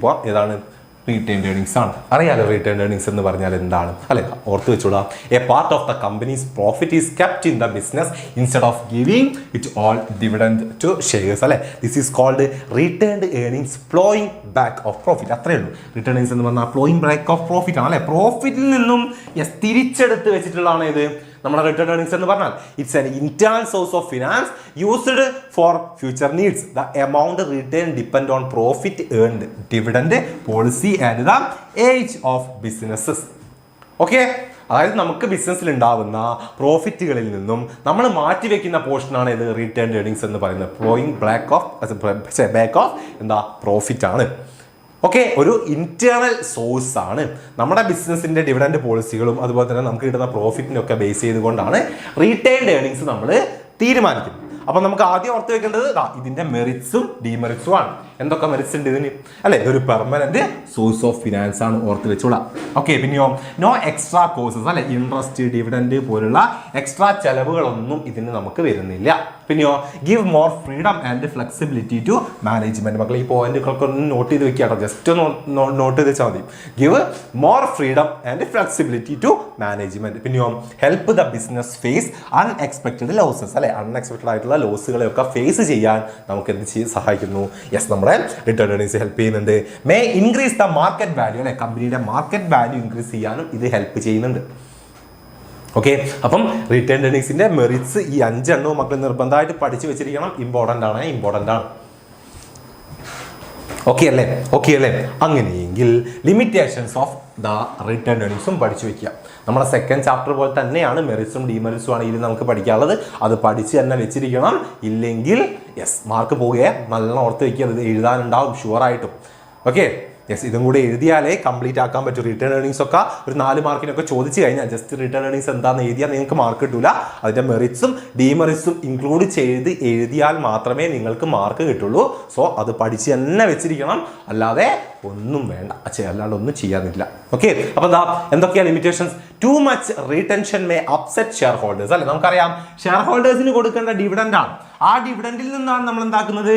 പോവാം. ഏതാണ്? റീറ്റെയിൻഡ് ഏർണിങ്സ് ആണ്. അറിയാലോ റീറ്റെയിൻഡ് ഏർണിങ്സ് എന്ന് പറഞ്ഞാൽ എന്താണ് അല്ലെ? ഓർത്ത് വെച്ചോളാം. A part of the companies profit is kept in the business instead of giving it all dividend to shares അല്ലെ. This is called retained earnings flowing back of profit. അത്രേ ഉള്ളൂ. റിട്ടേൺ ഏർണിങ്സ് എന്ന് പറഞ്ഞാൽ ഫ്ലോയിങ് ബാക്ക് ഓഫ് പ്രോഫിറ്റ് ആണ് അല്ലെ. പ്രോഫിറ്റിൽ നിന്നും തിരിച്ചെടുത്ത് വെച്ചിട്ടുള്ളതാണ് ഇത് നമ്മുടെ റിട്ടേൺ ഏർണിങ്സ് എന്ന് പറഞ്ഞാൽ. It's an internal source of finance used for future needs. The amount return depend on profit earned, dividend policy and the age of businesses. Okay, അതായത് നമുക്ക് ബിസിനസ്സിൽ ഉണ്ടാവുന്ന പ്രോഫിറ്റുകളിൽ നിന്നും നമ്മൾ മാറ്റിവെക്കുന്ന പോർഷനാണ് ഇത് റിട്ടേൺ ഏർണിങ്സ് എന്ന് പറയുന്നത്. ഫ്ലോയിങ് ബാക്ക് ഓഫ് എന്താ പ്രോഫിറ്റ് ആണ്. ഓക്കെ, ഒരു ഇന്റേണൽ സോഴ്സ് ആണ്. നമ്മുടെ ബിസിനസിന്റെ ഡിവിഡൻഡ് പോളിസികളും അതുപോലെ തന്നെ നമുക്ക് കിട്ടുന്ന പ്രോഫിറ്റിനൊക്കെ ബേസ് ചെയ്തുകൊണ്ടാണ് റീറ്റെയിൻ ഏർണിങ്സ് നമ്മൾ തീരുമാനിക്കുന്നത്. അപ്പൊ നമുക്ക് ആദ്യം ഓർത്ത് വെക്കേണ്ടത് ഇതിന്റെ മെറിറ്റ്സും ഡിമെറിറ്റ്സും ആണ്. എന്തൊക്കെ മെറിറ്റ്സ് ഉണ്ട് ഇതിന് അല്ലെ? ഇതൊരു പെർമനന്റ് സോഴ്സ് ഓഫ് ഫിനാൻസ് ആണ്, ഓർത്ത് വെച്ചോളാം. ഓക്കെ, പിന്നെയോ നോ എക്സ്ട്രാ കോഴ്സസ് അല്ലെ, ഇൻട്രസ്റ്റ് ഡിവിഡൻഡ് പോലുള്ള എക്സ്ട്രാ ചെലവുകളൊന്നും ഇതിന് നമുക്ക് വരുന്നില്ല. പിന്നെയോ give more freedom and flexibility to management. മക്കൾ ഈ പോയിന്റുകളൊക്കെ ഒന്ന് നോട്ട് ചെയ്ത് വെക്കുക കേട്ടോ, ജസ്റ്റ് ഒന്ന് നോട്ട് ചെയ്ത് വെച്ചാൽ മതി. Give more freedom and flexibility to management. പിന്നെയോ help the business face unexpected losses അല്ലെ, അൺഎക്സ്പെക്ടഡ് ആയിട്ടുള്ള ലോസുകളെയൊക്കെ ഫേസ് ചെയ്യാൻ നമുക്ക് എന്ത് സഹായിക്കുന്നു? യെസ്, നമ്മുടെ റിട്ടേൺ ഏർണിങ്സ് ഹെൽപ്പ് ചെയ്യുന്നുണ്ട്. May increase the market value അല്ലെ, കമ്പനിയുടെ മാർക്കറ്റ് വാല്യൂ ഇൻക്രീസ് ചെയ്യാനും ഇത് ഹെൽപ്പ് ചെയ്യുന്നുണ്ട്. ഓക്കെ, അപ്പം റിട്ടേൺ ഏർണിങ്സിന്റെ മെറിറ്റ്സ് ഈ 5 എണ്ണവും മക്കൾ നിർബന്ധമായിട്ട് പഠിച്ചു വെച്ചിരിക്കണം. ഇമ്പോർട്ടൻ്റ് ആണ്. ഓക്കെ അല്ലേ? അങ്ങനെയെങ്കിൽ ലിമിറ്റേഷൻസ് ഓഫ് ദ റിട്ടേൺ ഏർണിങ്സും പഠിച്ചു വെക്കുക. നമ്മുടെ സെക്കൻഡ് ചാപ്റ്റർ പോലെ തന്നെയാണ്, മെറിറ്റ്സും ഡിമെറിറ്റ്സും ആണ് ഇതിൽ നമുക്ക് പഠിക്കാനുള്ളത്. അത് പഠിച്ച് തന്നെ വെച്ചിരിക്കണം. ഇല്ലെങ്കിൽ മാർക്ക് പോവുകയെ നല്ലോണം ഓർത്ത് വെക്കുക. ഇത് എഴുതാനുണ്ടാവും ഷുവറായിട്ടും. ഓക്കെ, ഇതും കൂടി എഴുതിയാലേ കംപ്ലീറ്റ് ആക്കാൻ പറ്റും. റിട്ടേൺ ഏർണിങ്സ് ഒക്കെ ഒരു 4 മാർക്കിനൊക്കെ ചോദിച്ചു കഴിഞ്ഞാൽ ജസ്റ്റ് റിട്ടേൺ ഏർണിങ്സ് എന്താണെന്ന് എഴുതിയാൽ നിങ്ങൾക്ക് മാർക്ക് കിട്ടൂല. അതിന്റെ മെറിറ്റ്സും ഡിമെറിറ്റ്സും ഇൻക്ലൂഡ് ചെയ്ത് എഴുതിയാൽ മാത്രമേ നിങ്ങൾക്ക് മാർക്ക് കിട്ടുള്ളൂ. സോ അത് പഠിച്ച് തന്നെ വെച്ചിരിക്കണം, അല്ലാതെ ഒന്നും വേണ്ട, അല്ലാണ്ട് ഒന്നും ചെയ്യാനില്ല. ഓക്കെ, അപ്പൊ എന്താ എന്തൊക്കെയാ limitations? Too much retention may upset share holders അല്ലെ. നമുക്കറിയാം ഷെയർ ഹോൾഡേഴ്സിന് കൊടുക്കേണ്ട ഡിവിഡൻഡ് ആണ്. ആ ഡിവിഡൻഡിൽ നിന്നാണ് നമ്മൾ എന്താക്കുന്നത്?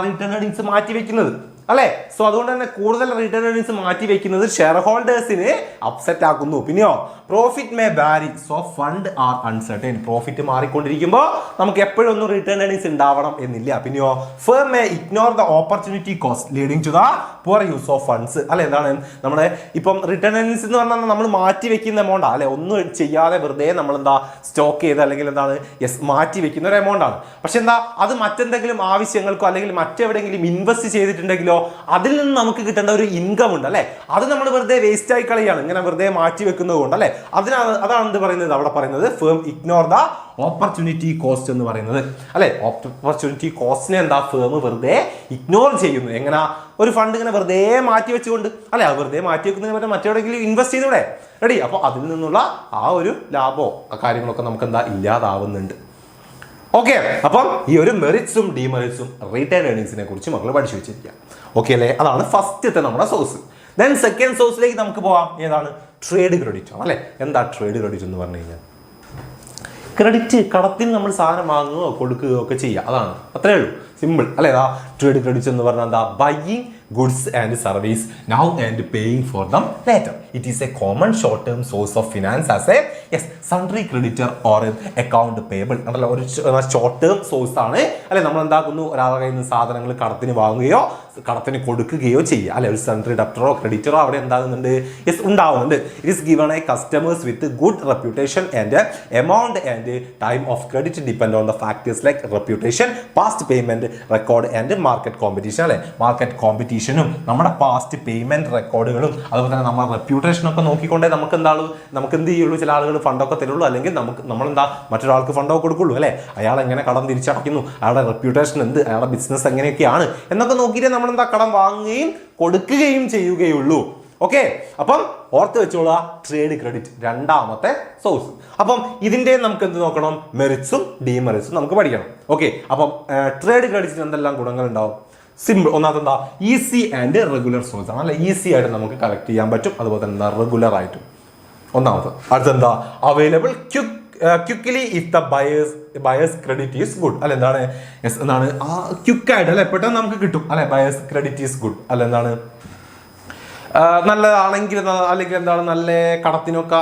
റിട്ടേൺ ഏർണിങ്സ് മാറ്റി വെക്കുന്നത് അല്ലെ. സോ അതുകൊണ്ട് തന്നെ കൂടുതൽ റിട്ടേൺ ഏർണിങ്സ് മാറ്റി വെക്കുന്നത് ഷെയർ ഹോൾഡേഴ്സിനെ അപ്സെറ്റ് ആക്കുന്നു. പിന്നെയോ profit may vary, so fund are uncertain. Profit മാറിക്കൊണ്ടിരിക്കുമ്പോൾ നമുക്ക് എപ്പോഴും ഒന്നും റിട്ടേൺ ഏർണിങ്സ് ഉണ്ടാവണം എന്നില്ല. പിന്നെയോ firm may ignore the opportunity cost leading to the poor use of funds അല്ലെ. എന്താണ് നമ്മുടെ ഇപ്പം റിട്ടേൺ ഏർണിങ്സ് എന്ന് പറഞ്ഞാൽ നമ്മൾ മാറ്റി വെക്കുന്ന എമൗണ്ട് അല്ലെ, ഒന്നും ചെയ്യാതെ വെറുതെ നമ്മൾ എന്താ സ്റ്റോക്ക് ചെയ്ത് അല്ലെങ്കിൽ എന്താണ് മാറ്റി വെക്കുന്ന ഒരു എമൗണ്ട് ആണ്. പക്ഷെ എന്താ അത് മറ്റെന്തെങ്കിലും ആവശ്യങ്ങൾക്കോ അല്ലെങ്കിൽ മറ്റെവിടെയെങ്കിലും ഇൻവെസ്റ്റ് ചെയ്തിട്ടുണ്ടെങ്കിലോ അതിൽ നിന്ന് നമുക്ക് കിട്ടേണ്ട ഒരു ഇൻകം ഉണ്ട് അല്ലെ. അത് നമ്മൾ വെറുതെ വേസ്റ്റ് ആയി കളയാണ് ഇങ്ങനെ വെറുതെ മാറ്റി വെക്കുന്നത് കൊണ്ട് അല്ലെ. അതാണ് എന്ത് പറയുന്നത് അവിടെ പറയുന്നത്? Firm ignore the opportunity cost എന്ന് പറയുന്നത് അല്ലെ. ഓപ്പർച്യൂണിറ്റി കോസ്റ്റിനെ എന്താ ഫേം വെറുതെ ഇഗ്നോർ ചെയ്യുന്നു. എങ്ങനെ? ഒരു ഫണ്ട് ഇങ്ങനെ വെറുതെ മാറ്റി വെച്ചുകൊണ്ട് അല്ലെ, അത് വെറുതെ മാറ്റി വെക്കുന്നതിന് മറ്റെവിടെയെങ്കിലും ഇൻവെസ്റ്റ് ചെയ്തൂടെ? റെഡി. അപ്പോൾ അതിൽ നിന്നുള്ള ആ ഒരു ലാഭമോ ആ കാര്യങ്ങളൊക്കെ നമുക്ക് എന്താ ഇല്ലാതാവുന്നുണ്ട്. ഓക്കെ, അപ്പം ഈ ഒരു മെറിറ്റ്സും ഡിമെറിറ്റ്സും റിട്ടേൺ ഏർണിങ്സിനെ കുറിച്ച് മക്കൾ പഠിച്ചു വെച്ചിരിക്കുക. ഓക്കെ അല്ലേ? അതാണ് ഫസ്റ്റത്തെ നമ്മുടെ സോഴ്സ്. ദെൻ സെക്കൻഡ് സോഴ്സിലേക്ക് നമുക്ക് പോവാം. ഏതാണ്? ട്രേഡ് ക്രെഡിറ്റ് ആണ് അല്ലെ. എന്താ ട്രേഡ് ക്രെഡിറ്റ് എന്ന് പറഞ്ഞു കഴിഞ്ഞാൽ? ക്രെഡിറ്റ്, കടത്തിന് നമ്മൾ സാധനം വാങ്ങുകയോ കൊടുക്കുകയോ ഒക്കെ ചെയ്യുക, അതാണ്. അത്രേ ഉള്ളൂ, സിമ്പിൾ അല്ലേ. ട്രേഡ് ക്രെഡിറ്റ് എന്ന് പറഞ്ഞാൽ എന്താ? Buying goods and service now and paying for them later. It is a common short-term source of finance as a sundry creditor or an account payable. അതല്ല, ഒരു ഷോർട്ട് ടേം സോഴ്സ് ആണ് അല്ലെ. നമ്മൾ എന്താക്കുന്നു? ഒരാളുടെ കയ്യിൽ നിന്ന് സാധനങ്ങൾ കടത്തിന് വാങ്ങുകയോ കടത്തിന് കൊടുക്കുകയോ ചെയ്യുക അല്ലെ. ഒരു സൺട്രി ഡെപ്റ്ററോ ക്രെഡിറ്ററോ അവിടെ എന്താകുന്നുണ്ട്? ഉണ്ടാവുന്നുണ്ട്. It is given A customers with good reputation and amount and time of credit depend on the factors like reputation, past payment record and market competition അല്ലെ. മാർക്കറ്റ് കോമ്പറ്റീഷനും നമ്മുടെ പാസ്റ്റ് പേയ്മെന്റ് റെക്കോർഡുകളും അതുപോലെ തന്നെ നമ്മുടെ റെപ്യൂട്ടേഷനൊക്കെ നോക്കിക്കൊണ്ടേ നമുക്ക് എന്ത് ചെയ്യുള്ളൂ? ചില ആളുകൾ ഫണ്ടൊക്കെ തരുള്ളൂ, അല്ലെങ്കിൽ നമ്മളെന്താ മറ്റൊരാൾക്ക് ഫണ്ടൊക്കെ കൊടുക്കുള്ളൂ അല്ലെ. അയാൾ എങ്ങനെ കടം തിരിച്ചടയ്ക്കുന്നു, അയാളുടെ റെപ്യൂട്ടേഷൻ എന്ത്, അയാളുടെ ബിസിനസ് എങ്ങനെയൊക്കെയാണ് എന്നൊക്കെ നോക്കിയിട്ട് നമ്മളെന്താ കടം വാങ്ങുകയും കൊടുക്കുകയും ചെയ്യുകയുള്ളൂ. ഓക്കെ, അപ്പം ഓർത്ത് വെച്ചോളൂ ട്രേഡ് ക്രെഡിറ്റ് രണ്ടാമത്തെ സോഴ്സ്. അപ്പം ഇതിന്റെ നമുക്ക് എന്ത് നോക്കണം? മെറിറ്റ്സും ഡിമെറിറ്റ്സും നമുക്ക് പഠിക്കണം. ഓക്കെ, അപ്പം ട്രേഡ് ക്രെഡിറ്റിന് എന്തെല്ലാം ഗുണങ്ങൾ ഉണ്ടാവും? സിമ്പിൾ. ഒന്നാമത്തെ എന്താ? ഈസി ആൻഡ് റെഗുലർ സോഴ്സ് ആണ് അല്ലെ. ഈസി ആയിട്ട് നമുക്ക് കളക്ട് ചെയ്യാൻ പറ്റും, അതുപോലെ തന്നെ എന്താ? റെഗുലർ ആയിട്ടും. ഒന്നാമത്. അടുത്തെന്താ? Available quickly if the buyers credit is good അല്ലെ. എന്താണ്? എന്താണ്? ക്വിക്കായിട്ട് അല്ലെ, പെട്ടെന്ന് നമുക്ക് കിട്ടും അല്ലെ. ബയേഴ്സ് ക്രെഡിറ്റ് ഈസ് ഗുഡ് അല്ലെ. എന്താണ്? നല്ലതാണെങ്കിൽ അല്ലെങ്കിൽ എന്താണ്? നല്ല കടത്തിനൊക്കെ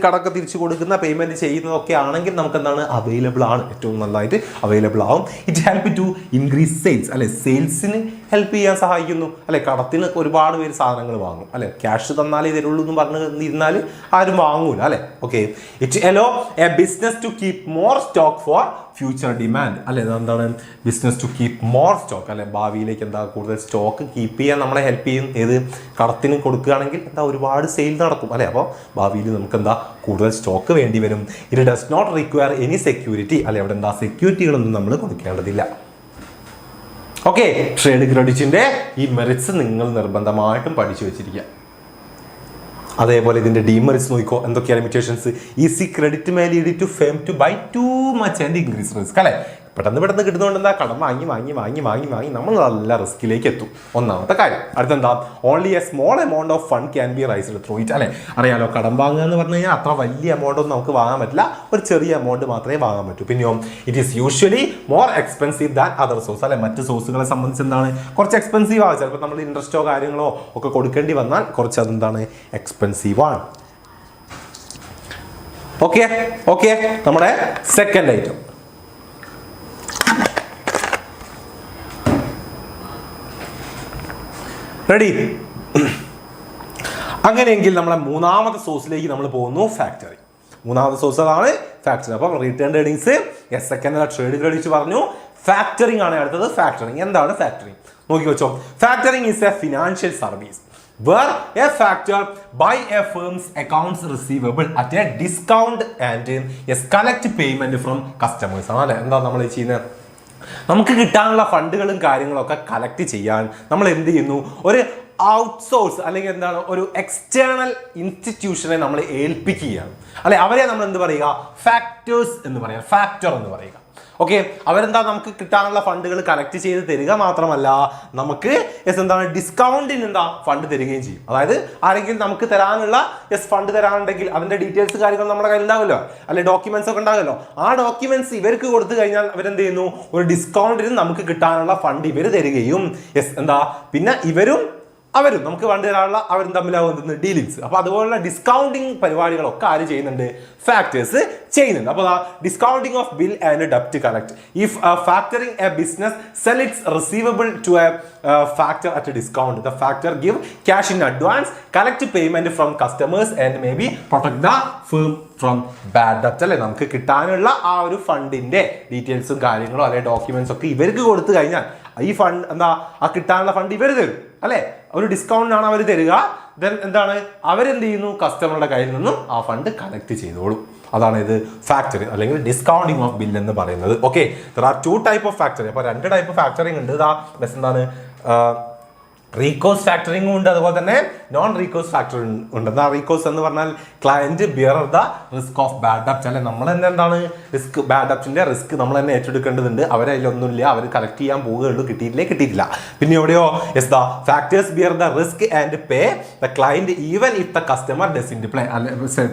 കടമൊക്കെ തിരിച്ചു കൊടുക്കുന്ന പേയ്മെന്റ് ചെയ്യുന്നതൊക്കെ ആണെങ്കിൽ നമുക്ക് എന്താണ്? അവൈലബിൾ ആണ്, ഏറ്റവും നല്ലതായിട്ട് അവൈലബിൾ ആവും. It help to increase sales അല്ലെ. സെയിൽസിന് ഹെൽപ്പ് ചെയ്യാൻ സഹായിക്കുന്നു അല്ലെ. കടത്തിന് ഒരുപാട് പേര് സാധനങ്ങൾ വാങ്ങും അല്ലെ, ക്യാഷ് തന്നാലേ തരുള്ളൂ എന്ന് പറഞ്ഞ് ഇരുന്നാൽ ആരും വാങ്ങൂല അല്ലെ. Okay, it allow a business to keep more stock for future demand അല്ലെ. എന്താണ് business to keep more stock അല്ലെ, ഭാവിയിലേക്ക് എന്താ കൂടുതൽ സ്റ്റോക്ക് കീപ്പ് ചെയ്യാൻ നമ്മളെ ഹെൽപ്പ് ചെയ്യും. ഏത് കടത്തിന് കൊടുക്കുകയാണെങ്കിൽ എന്താ ഒരുപാട് സെയിൽ നടക്കും അല്ലെ. അപ്പോൾ ഭാവിയിൽ നമുക്ക് എന്താ കൂടുതൽ സ്റ്റോക്ക് വേണ്ടി വരും. It does not require any security അല്ലെ, അവിടെ എന്താ സെക്യൂരിറ്റികളൊന്നും നമ്മൾ കൊടുക്കേണ്ടതില്ല. ഓക്കെ, ട്രേഡ് ക്രെഡിറ്റിന്റെ ഈ മെറിറ്റ്സ് നിങ്ങൾ നിർബന്ധമായിട്ടും പഠിച്ചു വെച്ചിരിക്കുക. അതേപോലെ ഇതിന്റെ ഡീമെറിറ്റ്സ് നോക്കിക്കോ, എന്തൊക്കെയാണ് limitations. Easy credit may lead to firm to buy too much and increase risk അല്ലെ. പെട്ടെന്ന് കിട്ടുന്നതുകൊണ്ട് എന്താ കടം വാങ്ങി നമ്മൾ നല്ല റിസ്കിലേക്ക് എത്തും. ഒന്നാമത്തെ കാര്യം. അടുത്തെന്താ, only a small amount of fund can be raised through it അല്ലെ. അറിയാലോ, കടം വാങ്ങുക എന്ന് പറഞ്ഞു കഴിഞ്ഞാൽ അത്ര വലിയ എമൗണ്ട് ഒന്നും നമുക്ക് വാങ്ങാൻ പറ്റില്ല, ഒരു ചെറിയ എമൗണ്ട് മാത്രമേ വാങ്ങാൻ പറ്റൂ. പിന്നെയോ it is usually more expensive than other source അല്ലെ. മറ്റ് സോഴ്സുകളെ സംബന്ധിച്ച് എന്താണ് കുറച്ച് എക്സ്പെൻസീവ് ആവും. ചിലപ്പോൾ നമ്മൾ ഇൻട്രസ്റ്റോ കാര്യങ്ങളോ ഒക്കെ കൊടുക്കേണ്ടി വന്നാൽ കുറച്ച് അതെന്താണ് എക്സ്പെൻസീവ് ആണ്. ഓക്കെ, നമ്മുടെ സെക്കൻഡ് ഐറ്റം. റെഡി? അങ്ങനെയെങ്കിൽ നമ്മളെ മൂന്നാമത്തെ സോഴ്സിലേക്ക് നമ്മൾ പോകുന്നു, ഫാക്ടറി. മൂന്നാമത്തെ സോഴ്സ് അതാണ് ഫാക്ടറി. അപ്പം return earnings, second trade credit പറഞ്ഞു, ഫാക്ടറിംഗ് ആണ് അടുത്തത്. ഫാക്ടറിംഗ് എന്താണ്? ഫാക്ടറിംഗ് നോക്കി വെച്ചോ. Factoring is A financial service where a factor buy a firm's accounts receivable at a discount and yes collect payment from customers ആണ്. എന്താ നമ്മൾ ചെയ്യുന്നത്? നമുക്ക് കിട്ടാനുള്ള ഫണ്ടുകളും കാര്യങ്ങളൊക്കെ കളക്ട് ചെയ്യാൻ നമ്മൾ എന്ത് ചെയ്യുന്നു? ഒരു ഔട്ട്സോഴ്സ് അല്ലെങ്കിൽ എന്താണ് ഒരു എക്സ്റ്റേണൽ ഇൻസ്റ്റിറ്റ്യൂഷനെ നമ്മൾ ഏൽപ്പിക്കുകയാണ് അല്ലെ. അവരെ നമ്മൾ എന്ത് പറയുക? ഫാക്ടേഴ്സ് എന്ന് പറയുക, ഫാക്ടർ എന്ന് പറയുക. ഓക്കെ, അവരെന്താ നമുക്ക് കിട്ടാനുള്ള ഫണ്ടുകൾ കളക്ട് ചെയ്ത് തരിക മാത്രമല്ല, നമുക്ക് എന്താണ് ഡിസ്കൗണ്ടിന് എന്താ ഫണ്ട് തരികയും ചെയ്യും. അതായത് ആരെങ്കിലും നമുക്ക് തരാനുള്ള ഫണ്ട് തരാനുണ്ടെങ്കിൽ അതിന്റെ ഡീറ്റെയിൽസ് കാര്യങ്ങൾ നമ്മുടെ കയ്യിൽ ഉണ്ടാവുമല്ലോ അല്ലെ, ഡോക്യുമെന്റ്സ് ഒക്കെ ഉണ്ടാവുമല്ലോ. ആ ഡോക്യുമെന്റ്സ് ഇവർക്ക് കൊടുത്തു കഴിഞ്ഞാൽ അവരെന്ത് ചെയ്യുന്നു? ഒരു ഡിസ്കൗണ്ടിന് നമുക്ക് കിട്ടാനുള്ള ഫണ്ട് ഇവർ തരികയും എന്താ പിന്നെ അവരും നമുക്ക് ഫണ്ട് തരാനുള്ള അവരും തമ്മിലാവുന്ന ഡീലിങ്സ്. അപ്പൊ അതുപോലുള്ള ഡിസ്കൗണ്ടിങ് പരിപാടികളൊക്കെ ആര് ചെയ്യുന്നുണ്ട്? ഫാക്ടേഴ്സ് ചെയ്യുന്നുണ്ട്. അപ്പോൾ ഡിസ്കൗണ്ടിങ് ഓഫ് ബിൽ ആൻഡ് ഡെപ്റ്റ് collect. If factoring a business sell its receivable to a factor at a discount, the factor give cash in advance, collect payment from customers and maybe protect the firm from bad debt അല്ലെ. നമുക്ക് കിട്ടാനുള്ള ആ ഒരു ഫണ്ടിന്റെ ഡീറ്റെയിൽസും കാര്യങ്ങളോ അല്ലെ ഡോക്യുമെന്റ്സ് ഒക്കെ ഇവർക്ക് കൊടുത്തു കഴിഞ്ഞാൽ ഈ ഫണ്ട് എന്താ ആ കിട്ടാനുള്ള ഫണ്ട് ഇവർ തരും അല്ലെ. ഒരു ഡിസ്കൗണ്ടിനാണ് അവർ തരിക. ദെൻ എന്താണ് അവരെന്ത് ചെയ്യുന്നു? കസ്റ്റമറുടെ കയ്യിൽ നിന്നും ആ ഫണ്ട് കളക്ട് ചെയ്തോളും. അതാണ് ഇത് ഫാക്ടറി അല്ലെങ്കിൽ ഡിസ്കൗണ്ടിങ് ഓഫ് ബിൽ എന്ന് പറയുന്നത്. Okay, there are 2 type of factory. അപ്പോൾ 2 ടൈപ്പ് ഫാക്ടറിങ് ഉണ്ട്. എന്താണ് റീകോസ് ഫാക്ടറിംഗും ഉണ്ട്, അതുപോലെ തന്നെ നോൺ റീകോസ് ഫാക്ടറിംഗ് ഉണ്ട്. എന്താ റീകോസ് എന്ന് പറഞ്ഞാൽ client bear the risk of bad ഡെപ്റ്റ് അല്ലെ. നമ്മൾ തന്നെ എന്താണ് റിസ്ക്, ബാഡ് ഡെപ്റ്റിന്റെ റിസ്ക് നമ്മൾ തന്നെ ഏറ്റെടുക്കേണ്ടതുണ്ട്. അവരതിലൊന്നുമില്ല, അവർ കളക്ട് ചെയ്യാൻ പോവുകയുള്ളൂ, കിട്ടിയിട്ടില്ല. പിന്നെ എവിടെയോ the factors bear the risk and pay the client even if the customer doesn't play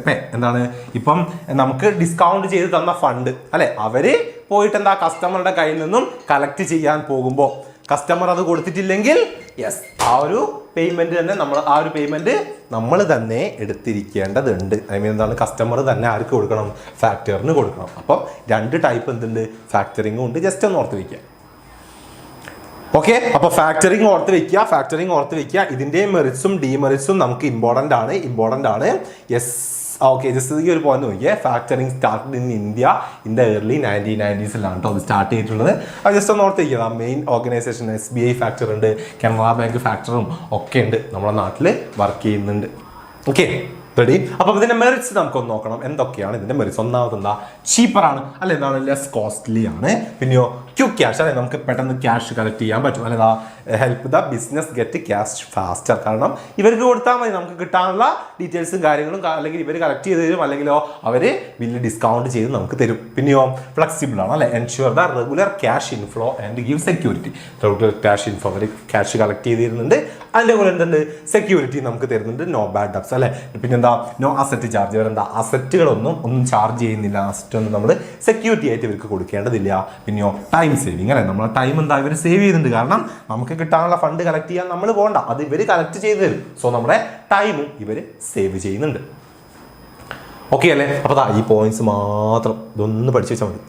pay. എന്താണ് ഇപ്പം നമുക്ക് ഡിസ്കൗണ്ട് ചെയ്ത് തന്ന ഫണ്ട് അല്ലെ, അവര് പോയിട്ട് എന്താ കസ്റ്റമറുടെ കയ്യിൽ നിന്നും കളക്ട് ചെയ്യാൻ പോകുമ്പോൾ കസ്റ്റമർ അത് കൊടുത്തിട്ടില്ലെങ്കിൽ ആ ഒരു പേയ്മെന്റ് തന്നെ നമ്മൾ തന്നെ എടുത്തിരിക്കേണ്ടതുണ്ട്. എന്താണ് കസ്റ്റമർ തന്നെ ആർക്ക് കൊടുക്കണം? ഫാക്ടറിന് കൊടുക്കണം. അപ്പം 2 ടൈപ്പ് എന്തുണ്ട്? ഫാക്ടറിംഗും ഉണ്ട്. ജസ്റ്റ് ഒന്ന് ഓർത്ത് വയ്ക്കുക. ഓക്കെ, അപ്പൊ ഫാക്ടറിംഗ് ഓർത്ത് വെക്കുക. ഇതിന്റെ മെറിറ്റ്സും ഡീമെറിറ്റ്സും നമുക്ക് ഇമ്പോർട്ടന്റ് ആണ്. ഓക്കെ, ജസ്റ്റ് ഈ ഒരു പോയിന്റ് നോക്കിയേ. Factoring started in India in the early 1990s അത് സ്റ്റാർട്ട് ചെയ്തിട്ടുള്ളത്. അത് ജസ്റ്റ് ഒന്ന് ഓർത്ത് വയ്ക്കുക. മെയിൻ ഓർഗനൈസേഷൻ SBI ഫാക്ടർ ഉണ്ട്, കാനറ ബാങ്ക് ഫാക്ടറും ഒക്കെ ഉണ്ട്, നമ്മുടെ നാട്ടിൽ വർക്ക് ചെയ്യുന്നുണ്ട്. Okay, ready? അപ്പം ഇതിന്റെ മെറിറ്റ്സ് നമുക്കൊന്ന് നോക്കണം. എന്തൊക്കെയാണ് ഇതിന്റെ മെറിറ്റ്സ്? ഒന്നാമത് എന്താ? ചീപ്പറാണ് അല്ലെ, എന്താണ് ലെസ് കോസ്റ്റ്ലി ആണ്. പിന്നെയോ ക്വിക്ക് ക്യാഷ് അല്ലെ, നമുക്ക് പെട്ടെന്ന് ക്യാഷ് കളക്ട് ചെയ്യാൻ പറ്റും അല്ലെ. Help the business get cash faster. കാരണം ഇവർക്ക് കൊടുത്താൽ മതി, നമുക്ക് കിട്ടാനുള്ള ഡീറ്റെയിൽസും കാര്യങ്ങളും അല്ലെങ്കിൽ ഇവർ കളക്ട് ചെയ്ത് തരും, അല്ലെങ്കിലോ അവര് ബില്ല് ഡിസ്കൗണ്ട് ചെയ്ത് നമുക്ക് തരും. പിന്നെയോ ഫ്ലെക്സിബിൾ ആണ് അല്ലെ, ensure the regular cash inflow and give security. Regular cash inflow, അവർ ക്യാഷ് കളക്ട് ചെയ്ത് തരുന്നുണ്ട്, അതിൻ്റെ പോലെ എന്തുണ്ട്? സെക്യൂരിറ്റി നമുക്ക് തരുന്നുണ്ട്. നോ ബാഡ് ഡെപ്റ്റ്സ് അല്ലെ. പിന്നെന്താ? No asset charge. ഇവരെന്താ ഒന്നും ചാർജ് ചെയ്യുന്നില്ല, അസറ്റ് ഒന്നും നമ്മൾ സെക്യൂരിറ്റി ആയിട്ട് ഇവർക്ക് കൊടുക്കേണ്ടതില്ല. പിന്നെയോ ടൈം സേവിങ് അല്ലെ, നമ്മളെ ടൈം എന്താ ഇവർ സേവ് ചെയ്യുന്നുണ്ട്. കാരണം നമുക്ക് കിട്ടാനുള്ള ഫണ്ട് കളക്ട് ചെയ്യാൻ നമ്മൾ പോകണ്ട, അത് ഇവർ കളക്ട് ചെയ്ത് തരും. സോ നമ്മുടെ ടൈമും ഇവർ സേവ് ചെയ്യുന്നുണ്ട്. ഓക്കെ അല്ലേ? അപ്പോൾ ഈ പോയിന്റ്സ് മാത്രം ഇതൊന്ന് പഠിച്ചു വെച്ചാൽ മതി.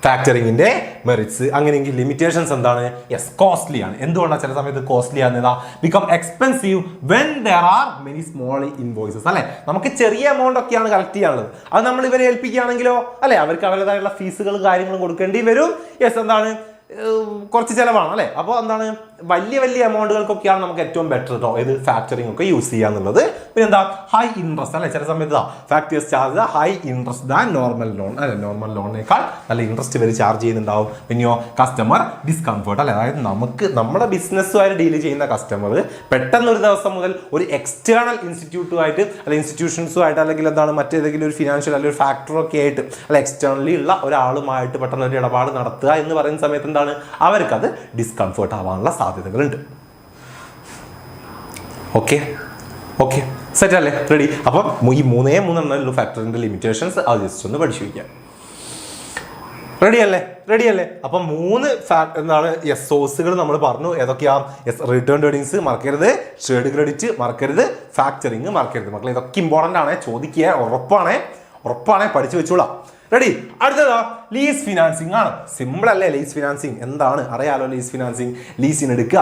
ഫാക്ടറിങ്ങിന്റെ മെറിറ്റ്സ്. അങ്ങനെയെങ്കിൽ ലിമിറ്റേഷൻസ് എന്താണ്? യെസ്, കോസ്റ്റ്ലി ആണ്. എന്തുകൊണ്ടാണ് ചില സമയത്ത് കോസ്റ്റ്ലി ആണെന്നാ? Become expensive when there are many small invoices അല്ലെ. നമുക്ക് ചെറിയ എമൗണ്ട് ഒക്കെയാണ് കളക്ട് ചെയ്യാനുള്ളത്, അത് നമ്മൾ ഇവരെ ഏൽപ്പിക്കുകയാണെങ്കിലോ അല്ലെ, അവർക്ക് അവരുടേതായുള്ള ഫീസുകളും കാര്യങ്ങളും കൊടുക്കേണ്ടി വരും. യെസ്, എന്താണ് കുറച്ച് ചിലവാണ് അല്ലെ. അപ്പോൾ എന്താണ് വലിയ വലിയ എമൗണ്ടുകൾക്കൊക്കെയാണ് നമുക്ക് ഏറ്റവും ബെറ്റർ കേട്ടോ ഇത് ഫാക്ടറിംഗ് ഒക്കെ യൂസ് ചെയ്യാന്നുള്ളത്. പിന്നെ എന്താ ഹൈ ഇൻട്രസ്റ്റ് അല്ലെ. ചില സമയത്ത് factors charge high interest than normal loan അല്ലെ. നോർമൽ ലോണിനേക്കാൾ നല്ല ഇൻട്രസ്റ്റ് ഇവർ ചാർജ് ചെയ്യുന്നുണ്ടാവും. പിന്നെയോ കസ്റ്റമർ ഡിസ്കംഫർട്ട് അല്ലെ. അതായത് നമുക്ക് നമ്മുടെ ബിസിനസ്സുമായിട്ട് ഡീൽ ചെയ്യുന്ന കസ്റ്റമർ പെട്ടെന്ന് ഒരു ദിവസം മുതൽ ഒരു എക്സ്റ്റേണൽ ഇൻസ്റ്റിറ്റ്യൂട്ടുമായിട്ട് അല്ലെ ഇൻസ്റ്റിറ്റ്യൂഷൻസുമായിട്ട് അല്ലെങ്കിൽ എന്താണ് മറ്റേതെങ്കിലും ഒരു ഫിനാൻഷ്യൽ അല്ലെങ്കിൽ ഒരു ഫാക്ടറൊക്കെ ആയിട്ട് അല്ലെ എക്സ്റ്റേണലി ഉള്ള ഒരാളുമായിട്ട് പെട്ടെന്ന് ഒരു ഇടപാട് നടത്തുക എന്ന് പറയുന്ന സമയത്ത് എന്താണ് അവർക്കത് ഡിസ്കംഫർട്ട് ആവാനുള്ള സാധ്യതകളുണ്ട്. ഓക്കെ ഓക്കെ സെറ്റ് അല്ലേ, റെഡി. അപ്പം ഈ മൂന്നെണ്ണമുള്ള ഫാക്ടറിന്റെ ലിമിറ്റേഷൻസ് അത് ജസ്റ്റ് ഒന്ന് പഠിച്ചു വയ്ക്കാം. റെഡി അല്ലേ. അപ്പം 3 എന്താണ് സോഴ്സുകൾ നമ്മൾ പറഞ്ഞു. ഏതൊക്കെയാ? റിട്ടേൺ ഏർണിങ്സ് മറക്കരുത്, ഷെയർഡ് ക്രെഡിറ്റ് മറക്കരുത്, ഫാക്ടറിങ് മറക്കരുത്. മക്കളെ ഇതൊക്കെ ഇമ്പോർട്ടൻ്റ് ആണ്, ചോദിക്കുക ഉറപ്പാണേ പഠിച്ചു വെച്ചോളാം. റെഡി. അടുത്തതാ ലീസ് ഫിനാൻസിങ് ആണ്. സിമ്പിൾ അല്ലേ ലീസ് ഫിനാൻസിങ്? എന്താണ് അറിയാലോ ലീസ് ഫിനാൻസിങ്? ലീസിന് എടുക്കുക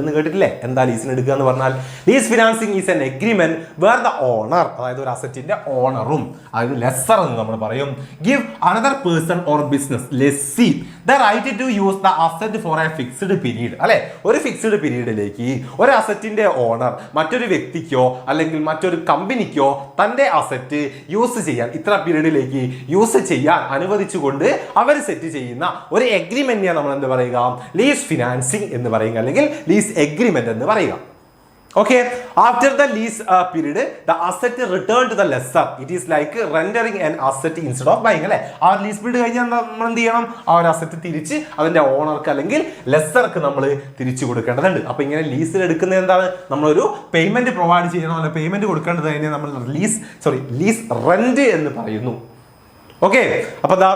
എന്ന് കേട്ടിട്ടില്ലേ? എന്താ ലീസിന് എടുക്കുക എന്ന് പറഞ്ഞാൽ? Lease financing is an agreement where the owner, അതായത് ഒരു അസറ്റിന്റെ ഓണറും അതായത് ലെസ്സർ എന്ന് നമ്മൾ പറയും, give another person or business lessee the right to use the asset for a fixed period അല്ലെ. ഒരു ഫിക്സ്ഡ് പീരീഡിലേക്ക് ഒരു അസറ്റിന്റെ ഓണർ മറ്റൊരു വ്യക്തിക്കോ അല്ലെങ്കിൽ മറ്റൊരു കമ്പനിക്കോ തന്റെ അസറ്റ് യൂസ് ചെയ്യാൻ ഇത്ര പീരീഡിലേക്ക് യൂസ് ചെയ്യാൻ അനുവദിച്ചുകൊണ്ട് അവർ സെറ്റ് ചെയ്യുന്ന ഒരു എഗ്രിമെന്റിനെ നമ്മൾ എന്ത് പറയുക? ലീസ് ഫിനാൻസിങ് എന്ന് പറയുക അല്ലെങ്കിൽ ലീസ് എഗ്രിമെന്റ് എന്ന് പറയുക. Okay, after the lease period, the asset returned to the lessor. It is like rendering an asset instead of buying. അല്ലെ, ആ ലീസ് പീരീഡ് കഴിഞ്ഞാൽ നമ്മൾ എന്ത് ചെയ്യണം? ആ ഒരു അസറ്റ് തിരിച്ച് അതിന്റെ ഓണർക്ക് അല്ലെങ്കിൽ ലെസ്സർക്ക് നമ്മൾ തിരിച്ചു കൊടുക്കേണ്ടതുണ്ട്. അപ്പൊ ഇങ്ങനെ ലീസിൽ എടുക്കുന്നത് എന്താണ്? നമ്മളൊരു പേയ്മെന്റ് പ്രൊവൈഡ് ചെയ്യണം, അല്ലെ പേയ്മെന്റ് കൊടുക്കേണ്ടത് അതിനെ നമ്മൾ ലീസ് റെന്റ് എന്ന് പറയുന്നു. ഓക്കെ, അപ്പൊ ദാ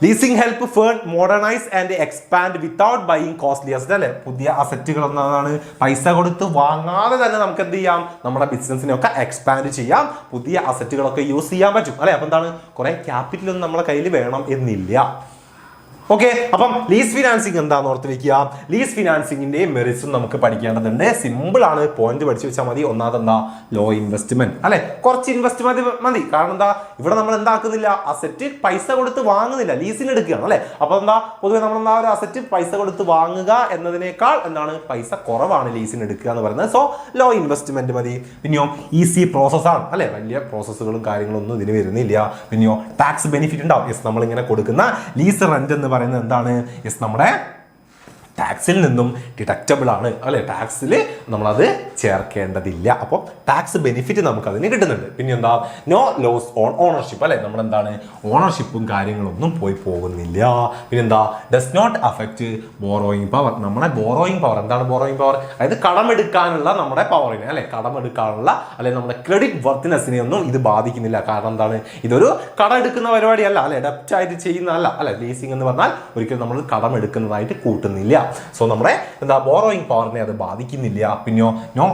leasing help fern modernise and expand without buying costly asset അല്ലെ. പുതിയ അസറ്റുകൾ ഒന്നാണ് പൈസ കൊടുത്ത് വാങ്ങാതെ തന്നെ നമുക്ക് എന്ത് ചെയ്യാം? നമ്മുടെ ബിസിനസിനെ ഒക്കെ എക്സ്പാൻഡ് ചെയ്യാം, പുതിയ അസറ്റുകളൊക്കെ യൂസ് ചെയ്യാൻ പറ്റും അല്ലെ. അപ്പൊ എന്താണ് കുറെ ക്യാപിറ്റൽ ഒന്നും നമ്മുടെ കയ്യിൽ വേണം എന്നില്ല. ഓക്കെ, അപ്പം ലീസ് ഫിനാൻസിങ് എന്താന്ന് ഓർത്ത് വെക്കുക. ലീസ് ഫിനാൻസിങ്ങിന്റെ മെറിറ്റ്സും നമുക്ക് പഠിക്കേണ്ടതുണ്ട്. സിമ്പിൾ ആണ്, പോയിന്റ് പഠിച്ചു വെച്ചാൽ മതി. ഒന്നാമതെന്താ? ലോ ഇൻവെസ്റ്റ്മെന്റ് അല്ലെ. കുറച്ച് ഇൻവെസ്റ്റ്മെന്റ് മതി. കാരണം എന്താ? ഇവിടെ നമ്മൾ എന്താക്കുന്നില്ല? അസറ്റ് പൈസ കൊടുത്ത് വാങ്ങുന്നില്ല, ലീസിന് എടുക്കുകയാണ് അല്ലെ. അപ്പൊ എന്താ പൊതുവെ നമ്മൾ എന്താ ഒരു അസറ്റ് പൈസ കൊടുത്ത് വാങ്ങുക എന്നതിനേക്കാൾ എന്താണ് പൈസ കുറവാണ് ലീസിന് എടുക്കുക എന്ന് പറയുന്നത്. സോ ലോ ഇൻവെസ്റ്റ്മെന്റ് മതി. പിന്നെയോ ഈസി പ്രോസസ് ആണ് അല്ലെ, വലിയ പ്രോസസ്സുകളും കാര്യങ്ങളും ഒന്നും ഇതിന് വരുന്നില്ല. പിന്നെയോ ടാക്സ് ബെനിഫിറ്റ് ഉണ്ടാവും. യെസ്, നമ്മളിങ്ങനെ കൊടുക്കുന്ന ലീസ് റെന്റ് എന്ന് പറയുന്നത് എന്താണ്? യെസ്, നമ്മുടെ ടാക്സിൽ നിന്നും ഡിഡക്റ്റബിൾ ആണ് അല്ലെ. ടാക്സിൽ നമ്മളത് ചേർക്കേണ്ടതില്ല. അപ്പോൾ ടാക്സ് ബെനിഫിറ്റ് നമുക്ക് അതിന് കിട്ടുന്നുണ്ട്. പിന്നെ എന്താ? നോ ലോസ് ഓൺ ഓണർഷിപ്പ് അല്ലെ. നമ്മളെന്താണ് ഓണർഷിപ്പും കാര്യങ്ങളൊന്നും പോയി പോകുന്നില്ല. പിന്നെന്താ? Does not affect borrowing power. നമ്മുടെ ബോറോയിങ് പവർ എന്താണ്? ബോറോയിങ് പവർ അതായത് കടമെടുക്കാനുള്ള നമ്മുടെ പവറിനെ അല്ലെ, കടമെടുക്കാനുള്ള അല്ലെ നമ്മുടെ ക്രെഡിറ്റ് വർത്തിനെസ്സിനെ ഒന്നും ഇത് ബാധിക്കുന്നില്ല. കാരണം എന്താണ്? ഇതൊരു കടം എടുക്കുന്ന പരിപാടിയല്ല അല്ലെ, ഡെപ്റ്റ് ആയിട്ട് ചെയ്യുന്നതല്ല അല്ലെ. ലീസിംഗ് എന്ന് പറഞ്ഞാൽ ഒരിക്കലും നമ്മൾ കടം എടുക്കുന്നതായിട്ട് കൂട്ടുന്നില്ല. സോ നമ്മുടെ എന്താ ബോറോയിങ് പവറിനെ അത് ബാധിക്കുന്നില്ല. പിന്നെയോ നോ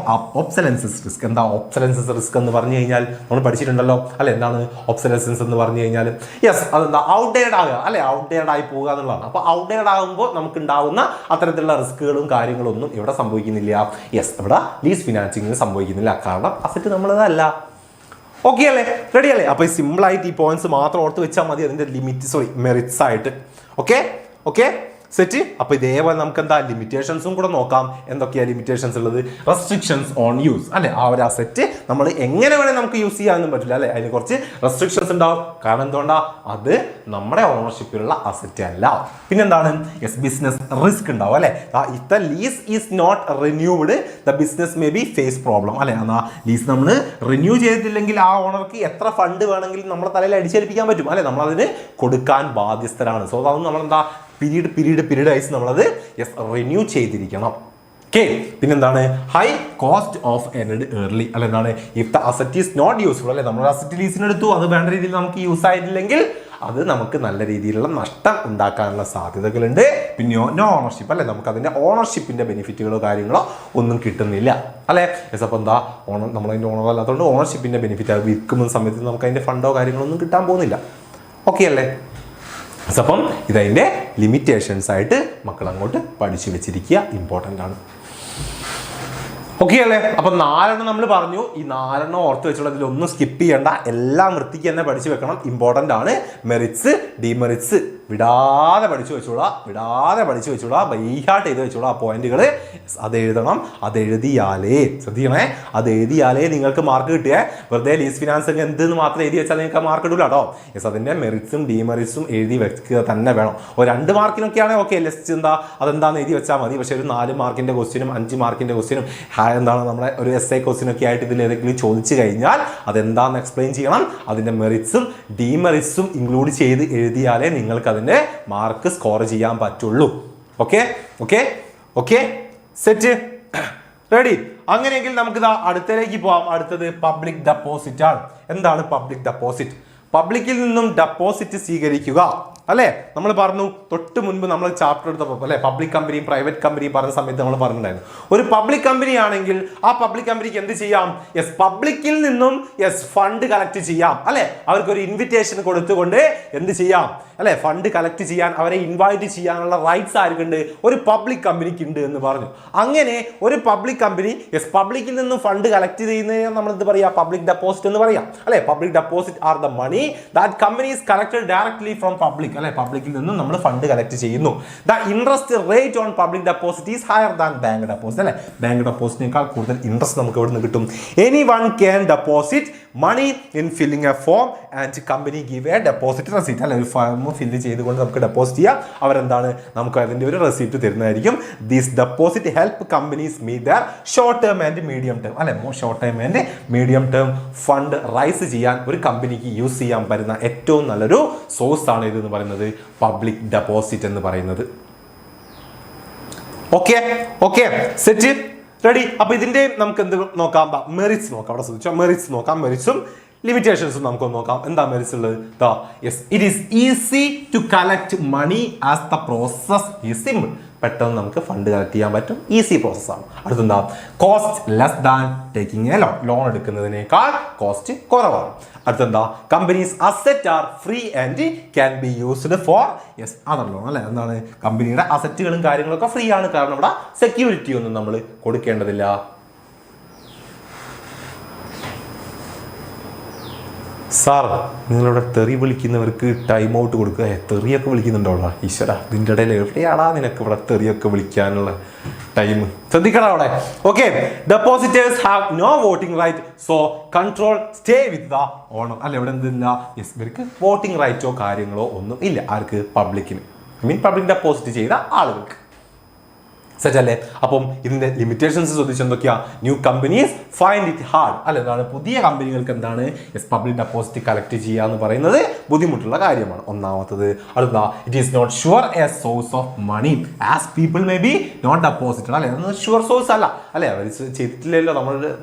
ഒബ്സലൻസസ് റിസ്ക്. എന്താ ഒബ്സലൻസസ് റിസ്ക് എന്ന് പറഞ്ഞു കഴിഞ്ഞാൽ നമ്മൾ പഠിച്ചിട്ടുണ്ടല്ലോ അല്ലെ. എന്താണ് ഒബ്സലൻസസ് എന്ന് പറഞ്ഞു കഴിഞ്ഞാൽ? യെസ്, അതെന്താ? ഔട്ട്ഡേറ്റഡ് ആകുക അല്ലെ, ഔട്ട്ഡേറ്റഡ് ആയി പോകുക എന്നുള്ളതാണ്. അപ്പൊ ഔട്ട്ഡേറ്റഡ് ആകുമ്പോൾ നമുക്ക് ഉണ്ടാവുന്ന അത്തരത്തിലുള്ള റിസ്കുകളും കാര്യങ്ങളും ഒന്നും ഇവിടെ സംഭവിക്കുന്നില്ല. യെസ്, ഇവിടെ ലീസ് ഫിനാൻസിങ്ങിന് സംഭവിക്കുന്നില്ല. കാരണം അസറ്റ് നമ്മളതല്ല. ഓക്കെ അല്ലേ, റെഡി അല്ലേ? അപ്പൊ സിമ്പിൾ ആയിട്ട് ഈ പോയിന്റ്സ് മാത്രം ഓർത്ത് വെച്ചാൽ മതി അതിന്റെ മെറിറ്റ്സ് ആയിട്ട്. Okay set. അപ്പൊ ഇതേപോലെ നമുക്ക് എന്താ ലിമിറ്റേഷൻസും കൂടെ നോക്കാം. എന്തൊക്കെയാ ലിമിറ്റേഷൻസ് ഉള്ളത്? റെസ്ട്രിക്ഷൻസ് ഓൺ യൂസ് അല്ലെ. ആ ഒരു അസറ്റ് നമ്മൾ എങ്ങനെ വേണേൽ നമുക്ക് യൂസ് ചെയ്യാനൊന്നും പറ്റില്ല അല്ലെ. അതിന് കുറച്ച് റെസ്ട്രിക്ഷൻസ് ഉണ്ടാവും. കാരണം എന്തുകൊണ്ടാ? അത് നമ്മുടെ ഓണർഷിപ്പിലുള്ള അസറ്റ് അല്ല. പിന്നെന്താണ്? യെസ്, ബിസിനസ് റിസ്ക് ഉണ്ടാവും അല്ലെ. If the lease is not renewed the business may be face problem അല്ലെ. എന്നാ ലീസ് നമ്മൾ റിന്യൂ ചെയ്തിട്ടില്ലെങ്കിൽ ആ ഓണർക്ക് എത്ര ഫണ്ട് വേണമെങ്കിലും നമ്മുടെ തലയിൽ അടിച്ചേൽപ്പിക്കാൻ പറ്റും അല്ലെ. നമ്മളതിന് കൊടുക്കാൻ ബാധ്യസ്ഥരാണ്. സോ അതൊന്നും നമ്മളെന്താ പീരീഡ് വൈസ് നമ്മളത് റിന്യൂ ചെയ്തിരിക്കണം. ഓക്കെ, പിന്നെന്താണ്? High cost of end early അല്ലെ. എന്താണ്? If the asset is not useful അല്ലെ. നമ്മൾ അസറ്റ് ലീസിന് എടുത്തു, അത് വേണ്ട രീതിയിൽ നമുക്ക് യൂസ് ആയിട്ടില്ലെങ്കിൽ അത് നമുക്ക് നല്ല രീതിയിലുള്ള നഷ്ടം ഉണ്ടാക്കാനുള്ള സാധ്യതകളുണ്ട്. പിന്നെയോ നോ ഓണർഷിപ്പ് അല്ലെ. നമുക്ക് അതിന്റെ ഓണർഷിപ്പിന്റെ ബെനിഫിറ്റുകളോ കാര്യങ്ങളോ ഒന്നും കിട്ടുന്നില്ല അല്ലെ. യെസ്, അപ്പോൾ എന്താ നമ്മളതിന്റെ ഓണർ അല്ലാത്തതുകൊണ്ട് ഓണർഷിപ്പിന്റെ ബെനിഫിറ്റ് അത് വിൽക്കുന്ന സമയത്ത് നമുക്ക് അതിന്റെ ഫണ്ടോ കാര്യങ്ങളോ ഒന്നും കിട്ടാൻ പോകുന്നില്ല. ഓക്കെ അല്ലേ? അപ്പം ഇതതിൻ്റെ ലിമിറ്റേഷൻസ് ആയിട്ട് മക്കൾ അങ്ങോട്ട് പഠിച്ചു വെച്ചിരിക്കുക, ഇമ്പോർട്ടൻ്റ് ആണ്. ഓക്കെ അല്ലേ? അപ്പം 4 നമ്മൾ പറഞ്ഞു. ഈ 4 ഓർത്ത് വെച്ചുള്ള ഇതിലൊന്നും സ്കിപ്പ് ചെയ്യേണ്ട, എല്ലാം വൃത്തിക്ക് തന്നെ പഠിച്ചു വെക്കണം, ഇമ്പോർട്ടൻ്റ് ആണ്. മെറിറ്റ്സ് ഡിമെറിറ്റ്സ് വിടാതെ പഠിച്ചു വെച്ചോളാം, ബൈഹാർട്ട് ചെയ്ത് വെച്ചോളാം. ആ പോയിന്റുകൾ അത് എഴുതണം. അത് എഴുതിയാലേ, ശ്രദ്ധിക്കണേ, അത് എഴുതിയാലേ നിങ്ങൾക്ക് മാർക്ക് കിട്ടിയേ. വെറുതെ ലീസ് ഫിനാൻസ് എന്തെന്ന് മാത്രം എഴുതി വെച്ചാൽ നിങ്ങൾക്ക് മാർക്ക് കിട്ടില്ല കേട്ടോ. യെസ്, അതിൻ്റെ മെറിറ്റ്സും ഡിമെറിറ്റ്സും എഴുതി വെക്കുക തന്നെ വേണം. ഒരു 2 മാർക്കിനൊക്കെയാണ് ഓക്കെ, ലെസ്റ്റ് അതെന്താണെന്ന് എഴുതി വെച്ചാൽ മതി. പക്ഷേ ഒരു 4 മാർക്കിൻ്റെ ക്വസ്റ്റ്യനും 5 മാർക്കിൻ്റെ ക്വസ്റ്റ്യനും എന്താണ് നമ്മുടെ ഒരു essay ക്വസ്റ്റ്യനൊക്കെ ആയിട്ട് ഇതിൽ ഏതെങ്കിലും ചോദിച്ചു കഴിഞ്ഞാൽ അതെന്താണെന്ന് എക്സ്പ്ലെയിൻ ചെയ്യണം. അതിൻ്റെ മെറിറ്റ്സും ഡിമെറിറ്റ്സും ഇൻക്ലൂഡ് ചെയ്ത് എഴുതിയാലേ നിങ്ങൾക്ക് അതിൻ്റെ മാർക്ക് സ്കോർ ചെയ്യാൻ പറ്റുള്ളൂ. Okay okay okay, set, ready? അങ്ങനെയെങ്കിൽ നമുക്ക് അടുത്തതിലേക്ക് പോവാം. അടുത്തത് പബ്ലിക് ഡെപ്പോസിറ്റ് ആണ്. എന്താണ് പബ്ലിക് ഡെപ്പോസിറ്റ്? പബ്ലിക്കിൽ നിന്നും ഡെപ്പോസിറ്റ് സ്വീകരിക്കുക അല്ലേ? നമ്മൾ പറഞ്ഞു തൊട്ട് മുൻപ് നമ്മൾ ചാപ്റ്റർ എടുത്തപ്പോൾ അല്ലെ, പബ്ലിക് കമ്പനിയും പ്രൈവറ്റ് കമ്പനിയും പറഞ്ഞ സമയത്ത് നമ്മൾ പറഞ്ഞിട്ടുണ്ടായിരുന്നു. ഒരു പബ്ലിക് കമ്പനി ആണെങ്കിൽ ആ പബ്ലിക് കമ്പനിക്ക് എന്ത് ചെയ്യാം? യെസ്, പബ്ലിക്കിൽ നിന്നും ഫണ്ട് കളക്ട് ചെയ്യാം അല്ലെ? അവർക്കൊരു ഇൻവിറ്റേഷൻ കൊടുത്തുകൊണ്ട് എന്ത് ചെയ്യാം അല്ലെ? ഫണ്ട് കളക്ട് ചെയ്യാൻ അവരെ ഇൻവൈറ്റ് ചെയ്യാനുള്ള റൈറ്റ്സ് ആർക്കുണ്ട്? ഒരു പബ്ലിക് കമ്പനിക്ക് ഉണ്ട് എന്ന് പറഞ്ഞു. അങ്ങനെ ഒരു പബ്ലിക് കമ്പനി പബ്ലിക്കിൽ നിന്നും ഫണ്ട് കളക്ട് ചെയ്യുന്നതിന് നമ്മൾ എന്ത് പറയാം? പബ്ലിക് ഡെപ്പോസിറ്റ് എന്ന് പറയാം അല്ലെ? Public deposit are the money that companies collected directly from public അല്ലെ? പബ്ലിക്കിൽ നിന്നും നമ്മൾ ഫണ്ട് കളക്ട് ചെയ്യുന്നു. The interest rate on public deposit is higher than bank deposit അല്ലെ? ബാങ്ക് ഡെപ്പോസിറ്റിനേക്കാൾ കൂടുതൽ ഇൻട്രസ്റ്റ് നമുക്ക് എവിടെ നിന്ന് കിട്ടും? Any one can deposit money in filling a form and company give a deposit receipt അല്ലെ? ഒരു ഫോം ഫില്ല് ചെയ്തുകൊണ്ട് നമുക്ക് ഡെപ്പോസിറ്റ് ചെയ്യാം. അവരെന്താണ് നമുക്ക് അതിൻ്റെ ഒരു റെസിപ്റ്റ് തരുന്നതായിരിക്കും. This deposit help companies meet their short term and medium term അല്ലെ? Short term and medium term fund raise ചെയ്യാൻ ഒരു കമ്പനിക്ക് യൂസ് ചെയ്യാൻ പറ്റുന്ന ഏറ്റവും നല്ലൊരു സോഴ്സ് ആണ് ഇത് എന്ന് പറയുന്നത്, പബ്ലിക് ഡെപ്പോസിറ്റ് എന്ന് പറയുന്നത്. Okay okay, set, ready? അപ്പൊ ഇതിന്റെ നമുക്ക് എന്ത് നോക്കാം? മെറിറ്റ്സ് നോക്കാം. അവിടെ ശ്രദ്ധിച്ചോ, മെറിറ്റ്സ് നോക്കാം. മെറിറ്റ്സും ലിമിറ്റേഷൻസും നമുക്കൊന്ന് നോക്കാം. എന്താ മെറിറ്റ്സ് ഉള്ളത്? It is easy to collect money as the process is simple. പെട്ടെന്ന് നമുക്ക് ഫണ്ട് കളക്ട് ചെയ്യാൻ പറ്റും, ഈസി പ്രോസസ്സാണ്. അടുത്തെന്താ? Cost less than taking a loan. Loan എടുക്കുന്നതിനേക്കാൾ കോസ്റ്റ് കുറവാണ്. അടുത്തെന്താ? Companies asset are free and can be used for other loan അല്ലെ? എന്താണ്? കമ്പനിയുടെ അസറ്റുകളും കാര്യങ്ങളൊക്കെ ഫ്രീ ആണ്, കാരണം ഇവിടെ സെക്യൂരിറ്റി ഒന്നും നമ്മൾ കൊടുക്കേണ്ടതില്ല. സാർ, നിങ്ങളിവിടെ തെറി വിളിക്കുന്നവർക്ക് ടൈം ഔട്ട് കൊടുക്കുക. തെറിയൊക്കെ വിളിക്കുന്നുണ്ടോടാ? ഈശ്വര, ഇതിൻ്റെ ഇടയിൽ എവിടെയാടാ നിനക്ക് ഇവിടെ തെറിയൊക്കെ വിളിക്കാനുള്ള ടൈം? ശ്രദ്ധിക്കണം അവിടെ. Okay, depositors have no voting right, so control stay with the owner അല്ലെ? ഇവിടെ എന്തില്ല? ഇവർക്ക് വോട്ടിംഗ് റൈറ്റോ കാര്യങ്ങളോ ഒന്നും ഇല്ല. ആർക്ക്? പബ്ലിക്കിന്, പബ്ലിക് ഡെപ്പോസിറ്റ് ചെയ്ത ആളുകൾക്ക്. സെറ്റ് അല്ലേ? അപ്പം ഇതിന്റെ ലിമിറ്റേഷൻസ് ശ്രദ്ധിച്ച് എന്തൊക്കെയാ? New companies find it hard അല്ലെ? എന്താണ്? പുതിയ കമ്പനികൾക്ക് എന്താണ് പബ്ലിക് ഡെപ്പോസിറ്റ് കളക്ട് ചെയ്യുക എന്ന് പറയുന്നത് ബുദ്ധിമുട്ടുള്ള കാര്യമാണ്. ഒന്നാമത്തത്. അടുത്ത, it is not sure a source of money as people may be not deposited അല്ലെ? അതൊന്നും ഷുവർ സോഴ്സ് അല്ല അല്ലെ? അവർ ചെയ്തിട്ടില്ലല്ലോ, നമ്മൾ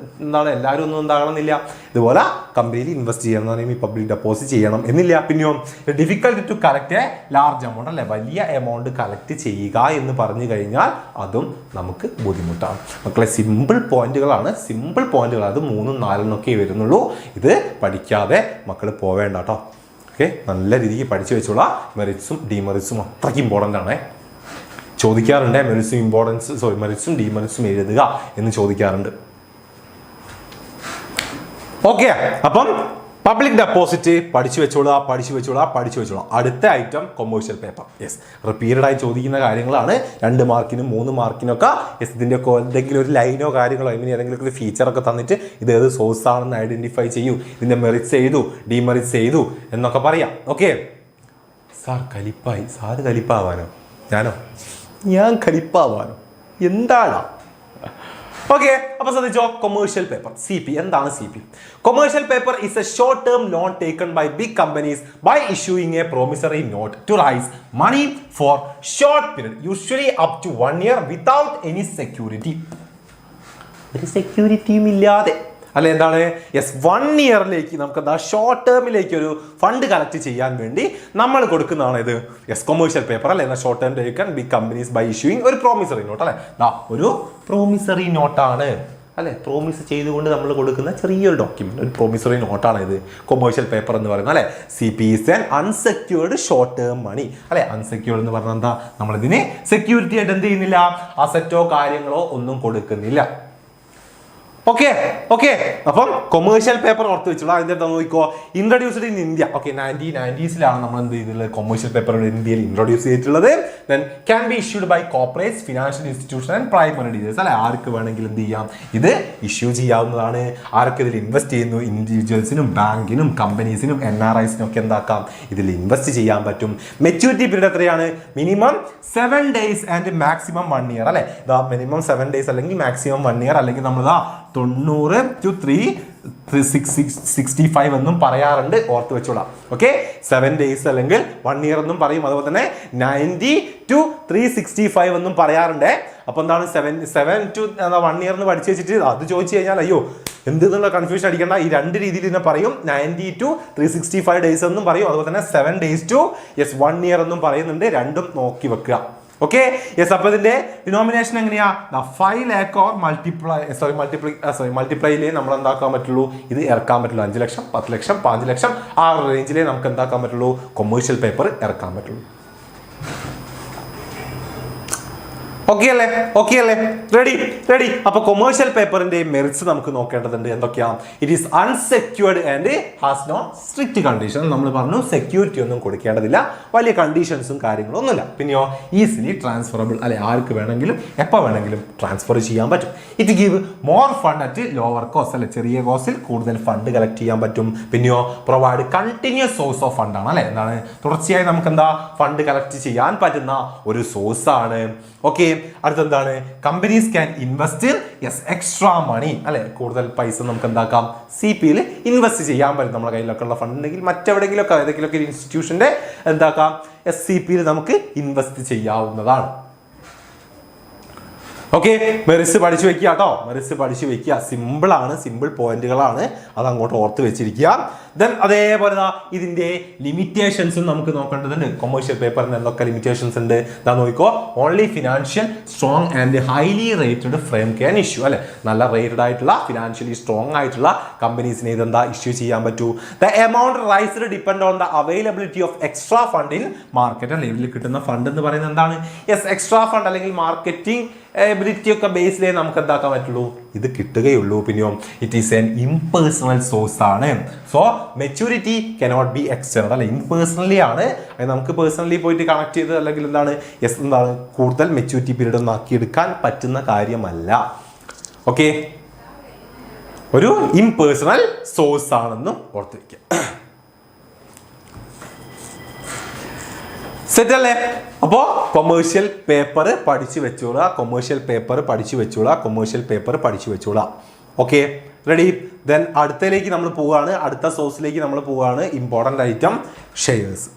എന്താണ് എല്ലാവരും ഒന്നും എന്താകണമെന്നില്ല. ഇതുപോലെ കമ്പനിയിൽ ഇൻവെസ്റ്റ് ചെയ്യണം എന്ന് പറയുമ്പോൾ ഈ പബ്ലിക് ഡെപ്പോസിറ്റ് ചെയ്യണം എന്നില്ല. പിന്നെയോ difficult to collect a large amount അല്ലെ? വലിയ എമൗണ്ട് കളക്ട് ചെയ്യുക എന്ന് പറഞ്ഞു കഴിഞ്ഞാൽ അതും നമുക്ക് ബുദ്ധിമുട്ടാണ്. മക്കളെ, സിമ്പിൾ പോയിന്റുകളാണ്, സിമ്പിൾ പോയിന്റുകൾ. അത് 3, 4 വരുന്നുള്ളൂ. ഇത് പഠിക്കാതെ മക്കൾ പോവേണ്ട കേട്ടോ. ഓക്കെ, നല്ല രീതിക്ക് പഠിച്ചു വെച്ചോളാം. മെറിറ്റ്സും ഡിമെറിറ്റ്സും അത്രയ്ക്ക് ഇമ്പോർട്ടൻ്റ് ആണ്. ചോദിക്കാറുണ്ട് മെറിറ്റ്സും ഡിമെറിറ്റ്സും എഴുതുക എന്ന് ചോദിക്കാറുണ്ട്. ഓക്കെ, അപ്പം പബ്ലിക് ഡെപ്പോസിറ്റ് പഠിച്ചു വെച്ചോളാം. അടുത്ത ഐറ്റം കൊമേഴ്ഷ്യൽ പേപ്പർ. റിപ്പീറ്റഡായി ചോദിക്കുന്ന കാര്യങ്ങളാണ്. 2 മാർക്കിനും 3 മാർക്കിനൊക്കെ ഇതിൻ്റെ എന്തെങ്കിലും ഒരു ലൈനോ കാര്യങ്ങളോ ഏതെങ്കിലും ഒരു ഫീച്ചറൊക്കെ തന്നിട്ട് ഇത് ഏത് സോഴ്സ് ആണെന്ന് ഐഡന്റിഫൈ ചെയ്യൂ, ഇതിൻ്റെ മെറിറ്റ്സ് എഴുതൂ, ഡിമെറിറ്റ്സ് എഴുതൂ എന്നൊക്കെ പറയാം. ഓക്കെ, സാർ കലിപ്പാവാനോ? ഞാൻ കലിപ്പാവാനോ? എന്താടാ? ഓക്കെ, അപ്പൊ ശ്രദ്ധിച്ചോ, കൊമേഴ്ഷ്യൽ പേപ്പർ CP. എന്താണ് CP? Commercial paper is a short term loan taken by big companies by issuing a promissory note to raise money for short period, usually up to 1 year without any security. ഒരു സെക്യൂരിറ്റിയും ഇല്ലാതെ അല്ലെ? എന്താണ്? 1 yearലേക്ക് നമുക്ക് എന്താ ഷോർട്ട് ടേമിലേക്ക് ഒരു ഫണ്ട് കളക്ട് ചെയ്യാൻ വേണ്ടി നമ്മൾ കൊടുക്കുന്നതാണ് ഇത് കൊമേഴ്ഷ്യൽ പേപ്പർ അല്ലെ? Short term taken big companies by issuing ഒരു പ്രോമിസറി നോട്ട് അല്ലെ? ഒരു പ്രോമിസറി നോട്ടാണ് അല്ലെ പ്രോമിസ് ചെയ്തുകൊണ്ട് നമ്മൾ കൊടുക്കുന്ന ചെറിയൊരു ഡോക്യുമെന്റ്, ഒരു പ്രോമിസറി നോട്ടാണ് ഇത് കൊമേഴ്ഷ്യൽ പേപ്പർ എന്ന് പറയുന്നത് അല്ലെ. CP is an unsecured short term money അല്ലെ. അൺസെക്യൂർഡ് എന്ന് പറഞ്ഞാൽ എന്താ, നമ്മളിതിന് സെക്യൂരിറ്റി ആയിട്ട് എന്ത് ചെയ്യുന്നില്ല, അസറ്റോ കാര്യങ്ങളോ ഒന്നും കൊടുക്കുന്നില്ല. Okay okay. അപ്പം കൊമേഴ്ഷ്യൽ പേപ്പർ ഓർത്ത് വെച്ചോളൂ. അതിന്റെ നോക്കിക്കോ, introduced in India. Okay, 1990s നമ്മൾ എന്ത് ചെയ്തിട്ടുള്ളത്, കൊമേഴ്ഷ്യൽ പേപ്പർ ഇന്ത്യയിൽ ഇൻട്രൊഡ്യൂസ് ചെയ്തിട്ടുള്ളത്. Then can be issued by corporates, financial institution and primary dealers അല്ലെ. ആർക്ക് വേണമെങ്കിലും എന്ത് ചെയ്യാം, ഇത് ഇഷ്യൂ ചെയ്യാവുന്നതാണ്. ആർക്ക് ഇതിൽ ഇൻവെസ്റ്റ് ചെയ്യുന്നു, ഇൻഡിവിജ്വൽസിനും ബാങ്കിനും കമ്പനീസിനും NRIസിനും ഒക്കെ എന്താക്കാം, ഇതിൽ ഇൻവെസ്റ്റ് ചെയ്യാൻ പറ്റും. മെച്യൂരിറ്റി പീരീഡ് എത്രയാണ്, minimum 7 days and maximum 1 year അല്ലെ. ഇതാ മിനിമം 7 days അല്ലെങ്കിൽ മാക്സിമം 1 year, അല്ലെങ്കിൽ നമ്മളിതാ 90 to 365 എന്നും പറയാറുണ്ട്, ഓർത്ത് വെച്ചോളാം. ഓക്കെ, 7 days അല്ലെങ്കിൽ 1 year എന്നും പറയും. അതുപോലെ തന്നെ 90 to 365 എന്നും പറയാറുണ്ട്. അപ്പൊ എന്താണ് 7 to 1 year എന്ന് പഠിച്ചു വെച്ചിട്ട് അത് ചോദിച്ചു കഴിഞ്ഞാൽ അയ്യോ എന്തെന്നുള്ള കൺഫ്യൂഷൻ അടിക്കേണ്ട. ഈ 2 രീതിയിൽ തന്നെ പറയും. 90 to 365 days എന്നും പറയും. അതുപോലെ തന്നെ 7 days to 1 year എന്നും പറയുന്നുണ്ട്. രണ്ടും നോക്കി വെക്കുക. Okay yes. അപ്പൊ ഇതിന്റെ ഡിനോമിനേഷൻ എങ്ങനെയാ, 5 lakh ഓർ മൾട്ടിപ്ലൈയിലേ നമ്മൾ എന്താക്കാൻ പറ്റുള്ളൂ, ഇത് ഇറക്കാൻ പറ്റുള്ളൂ. 5 ലക്ഷം 10 ലക്ഷം 5 ലക്ഷം ആ റേഞ്ചിലേ നമുക്ക് എന്താക്കാൻ പറ്റുള്ളൂ, കൊമേഴ്ഷ്യൽ പേപ്പർ ഇറക്കാൻ പറ്റുള്ളൂ. ഓക്കെ അല്ലേ, ഓക്കെ അല്ലേ, റെഡി റെഡി. അപ്പൊ കൊമേഴ്ഷ്യൽ പേപ്പറിന്റെ മെറിറ്റ്സ് നമുക്ക് നോക്കേണ്ടതുണ്ട്. എന്തൊക്കെയാണ്, it is unsecured and has no strict condition. നമ്മൾ പറഞ്ഞു സെക്യൂരിറ്റി ഒന്നും കൊടുക്കേണ്ടതില്ല, വലിയ കണ്ടീഷൻസും കാര്യങ്ങളും ഒന്നുമില്ല. പിന്നെയോ ഈസിലി ട്രാൻസ്ഫറബിൾ അല്ലെ, ആർക്ക് വേണമെങ്കിലും എപ്പോൾ വേണമെങ്കിലും ട്രാൻസ്ഫർ ചെയ്യാൻ പറ്റും. It give more fund at lower cost അല്ലെ, ചെറിയ കോസ്റ്റിൽ കൂടുതൽ ഫണ്ട് കളക്ട് ചെയ്യാൻ പറ്റും. പിന്നെയോ പ്രൊവൈഡ് കണ്ടിന്യൂസ് സോഴ്സ് ഓഫ് ഫണ്ടാണ് അല്ലെ. എന്താണ്, തുടർച്ചയായി നമുക്ക് എന്താ ഫണ്ട് കളക്ട് ചെയ്യാൻ പറ്റുന്ന ഒരു സോഴ്സ് ആണ്. ഓക്കെ, അടുത്തെന്താണ്, companies can invest extra money അല്ലെ, കൂടുതൽ പൈസ നമുക്ക് എന്താക്കാം, CPയിൽ ഇൻവെസ്റ്റ് ചെയ്യാൻ പറ്റും. നമ്മുടെ കയ്യിലൊക്കെ ഉള്ള ഫണ്ട് ഉണ്ടെങ്കിൽ മറ്റെവിടെയെങ്കിലുമൊക്കെ ഏതെങ്കിലുമൊക്കെ ഇൻസ്റ്റിറ്റ്യൂഷന്റെ എന്താക്കാം SCPയിൽ നമുക്ക് ഇൻവെസ്റ്റ് ചെയ്യാവുന്നതാണ്. ഓക്കെ, മെറിറ്റ്സ് പഠിച്ചു വെക്കുക കേട്ടോ, മെറിറ്റ്സ് പഠിച്ചു വെക്കുക. സിമ്പിൾ ആണ്, സിമ്പിൾ പോയിന്റുകളാണ്, അത് അങ്ങോട്ട് ഓർത്ത് വെച്ചിരിക്കുക. ദെൻ അതേപോലെ ഇതിന്റെ ലിമിറ്റേഷൻസും നമുക്ക് നോക്കേണ്ടതുണ്ട്. കൊമേഴ്ഷ്യൽ പേപ്പറിന് എന്തൊക്കെ ലിമിറ്റേഷൻസ് ഉണ്ട്, ഇതാ നോക്കിക്കോ. Only financial strong and highly rated frame can issue അല്ലെ. നല്ല റേറ്റഡ് ആയിട്ടുള്ള ഫിനാൻഷ്യലി സ്ട്രോങ് ആയിട്ടുള്ള കമ്പനീസിന് ഇതെന്താ ഇഷ്യൂ ചെയ്യാൻ പറ്റൂ. The amount raised depend on the availability of extra fund in market അല്ലെ. ഇതിൽ കിട്ടുന്ന ഫണ്ട് എന്ന് പറയുന്നത് എന്താണ്, എക്സ്ട്രാ ഫണ്ട് അല്ലെങ്കിൽ മാർക്കറ്റിംഗ് എബിലിറ്റി ഒക്കെ ബേസിലേ നമുക്ക് എന്താക്കാൻ പറ്റുള്ളൂ, ഇത് കിട്ടുകയുള്ളൂ. പിന്നെയോ it is an impersonal source ആണ്. So maturity cannot be external അല്ലെ, ഇംപേഴ്സണലി ആണ്. നമുക്ക് പേഴ്സണലി പോയിട്ട് കണക്ട് ചെയ്ത് അല്ലെങ്കിൽ എന്താണ് എന്താണ് കൂടുതൽ മെച്യൂരിറ്റി പീരീഡ് ഒന്നും ആക്കിയെടുക്കാൻ പറ്റുന്ന കാര്യമല്ല. ഓക്കെ, ഒരു ഇംപേഴ്സണൽ സോഴ്സ് ആണെന്ന് ഓർത്ത് വയ്ക്കുക. സെറ്റ് അല്ലേ. അപ്പോ കൊമേഴ്ഷ്യൽ പേപ്പർ പഠിച്ചു വെച്ചോളാ, കൊമേഴ്ഷ്യൽ പേപ്പർ പഠിച്ചു വെച്ചോളാ, കൊമേഴ്ഷ്യൽ പേപ്പർ പഠിച്ചു വെച്ചോളാ. Okay, ready. ദെൻ അടുത്തതിലേക്ക് നമ്മൾ പോവുകയാണ്, അടുത്ത സോഴ്സിലേക്ക് നമ്മൾ പോവുകയാണ്. Important item shares.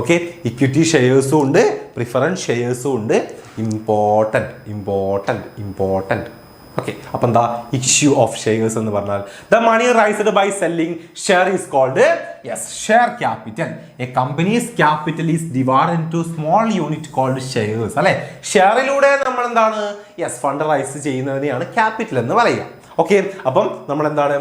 Okay, equity ഷെയർസും ഉണ്ട്, പ്രിഫറൻസ് ഷെയർസും ഉണ്ട്. ഇമ്പോർട്ടൻറ്റ്. ഓക്കെ, അപ്പൊ എന്താ ഇഷ്യൂ ഓഫ് ഷെയർസ് എന്ന് പറഞ്ഞാൽ the money raised by selling share is called share capital. A companies capital is divided into small unit called shares അല്ലെ. ഷെയറിലൂടെ നമ്മൾ എന്താണ് ഫണ്ട് റൈസ് ചെയ്യുന്നതിനെയാണ് ക്യാപിറ്റൽ എന്ന് പറയുക. ഓക്കെ, അപ്പം നമ്മൾ എന്താണ്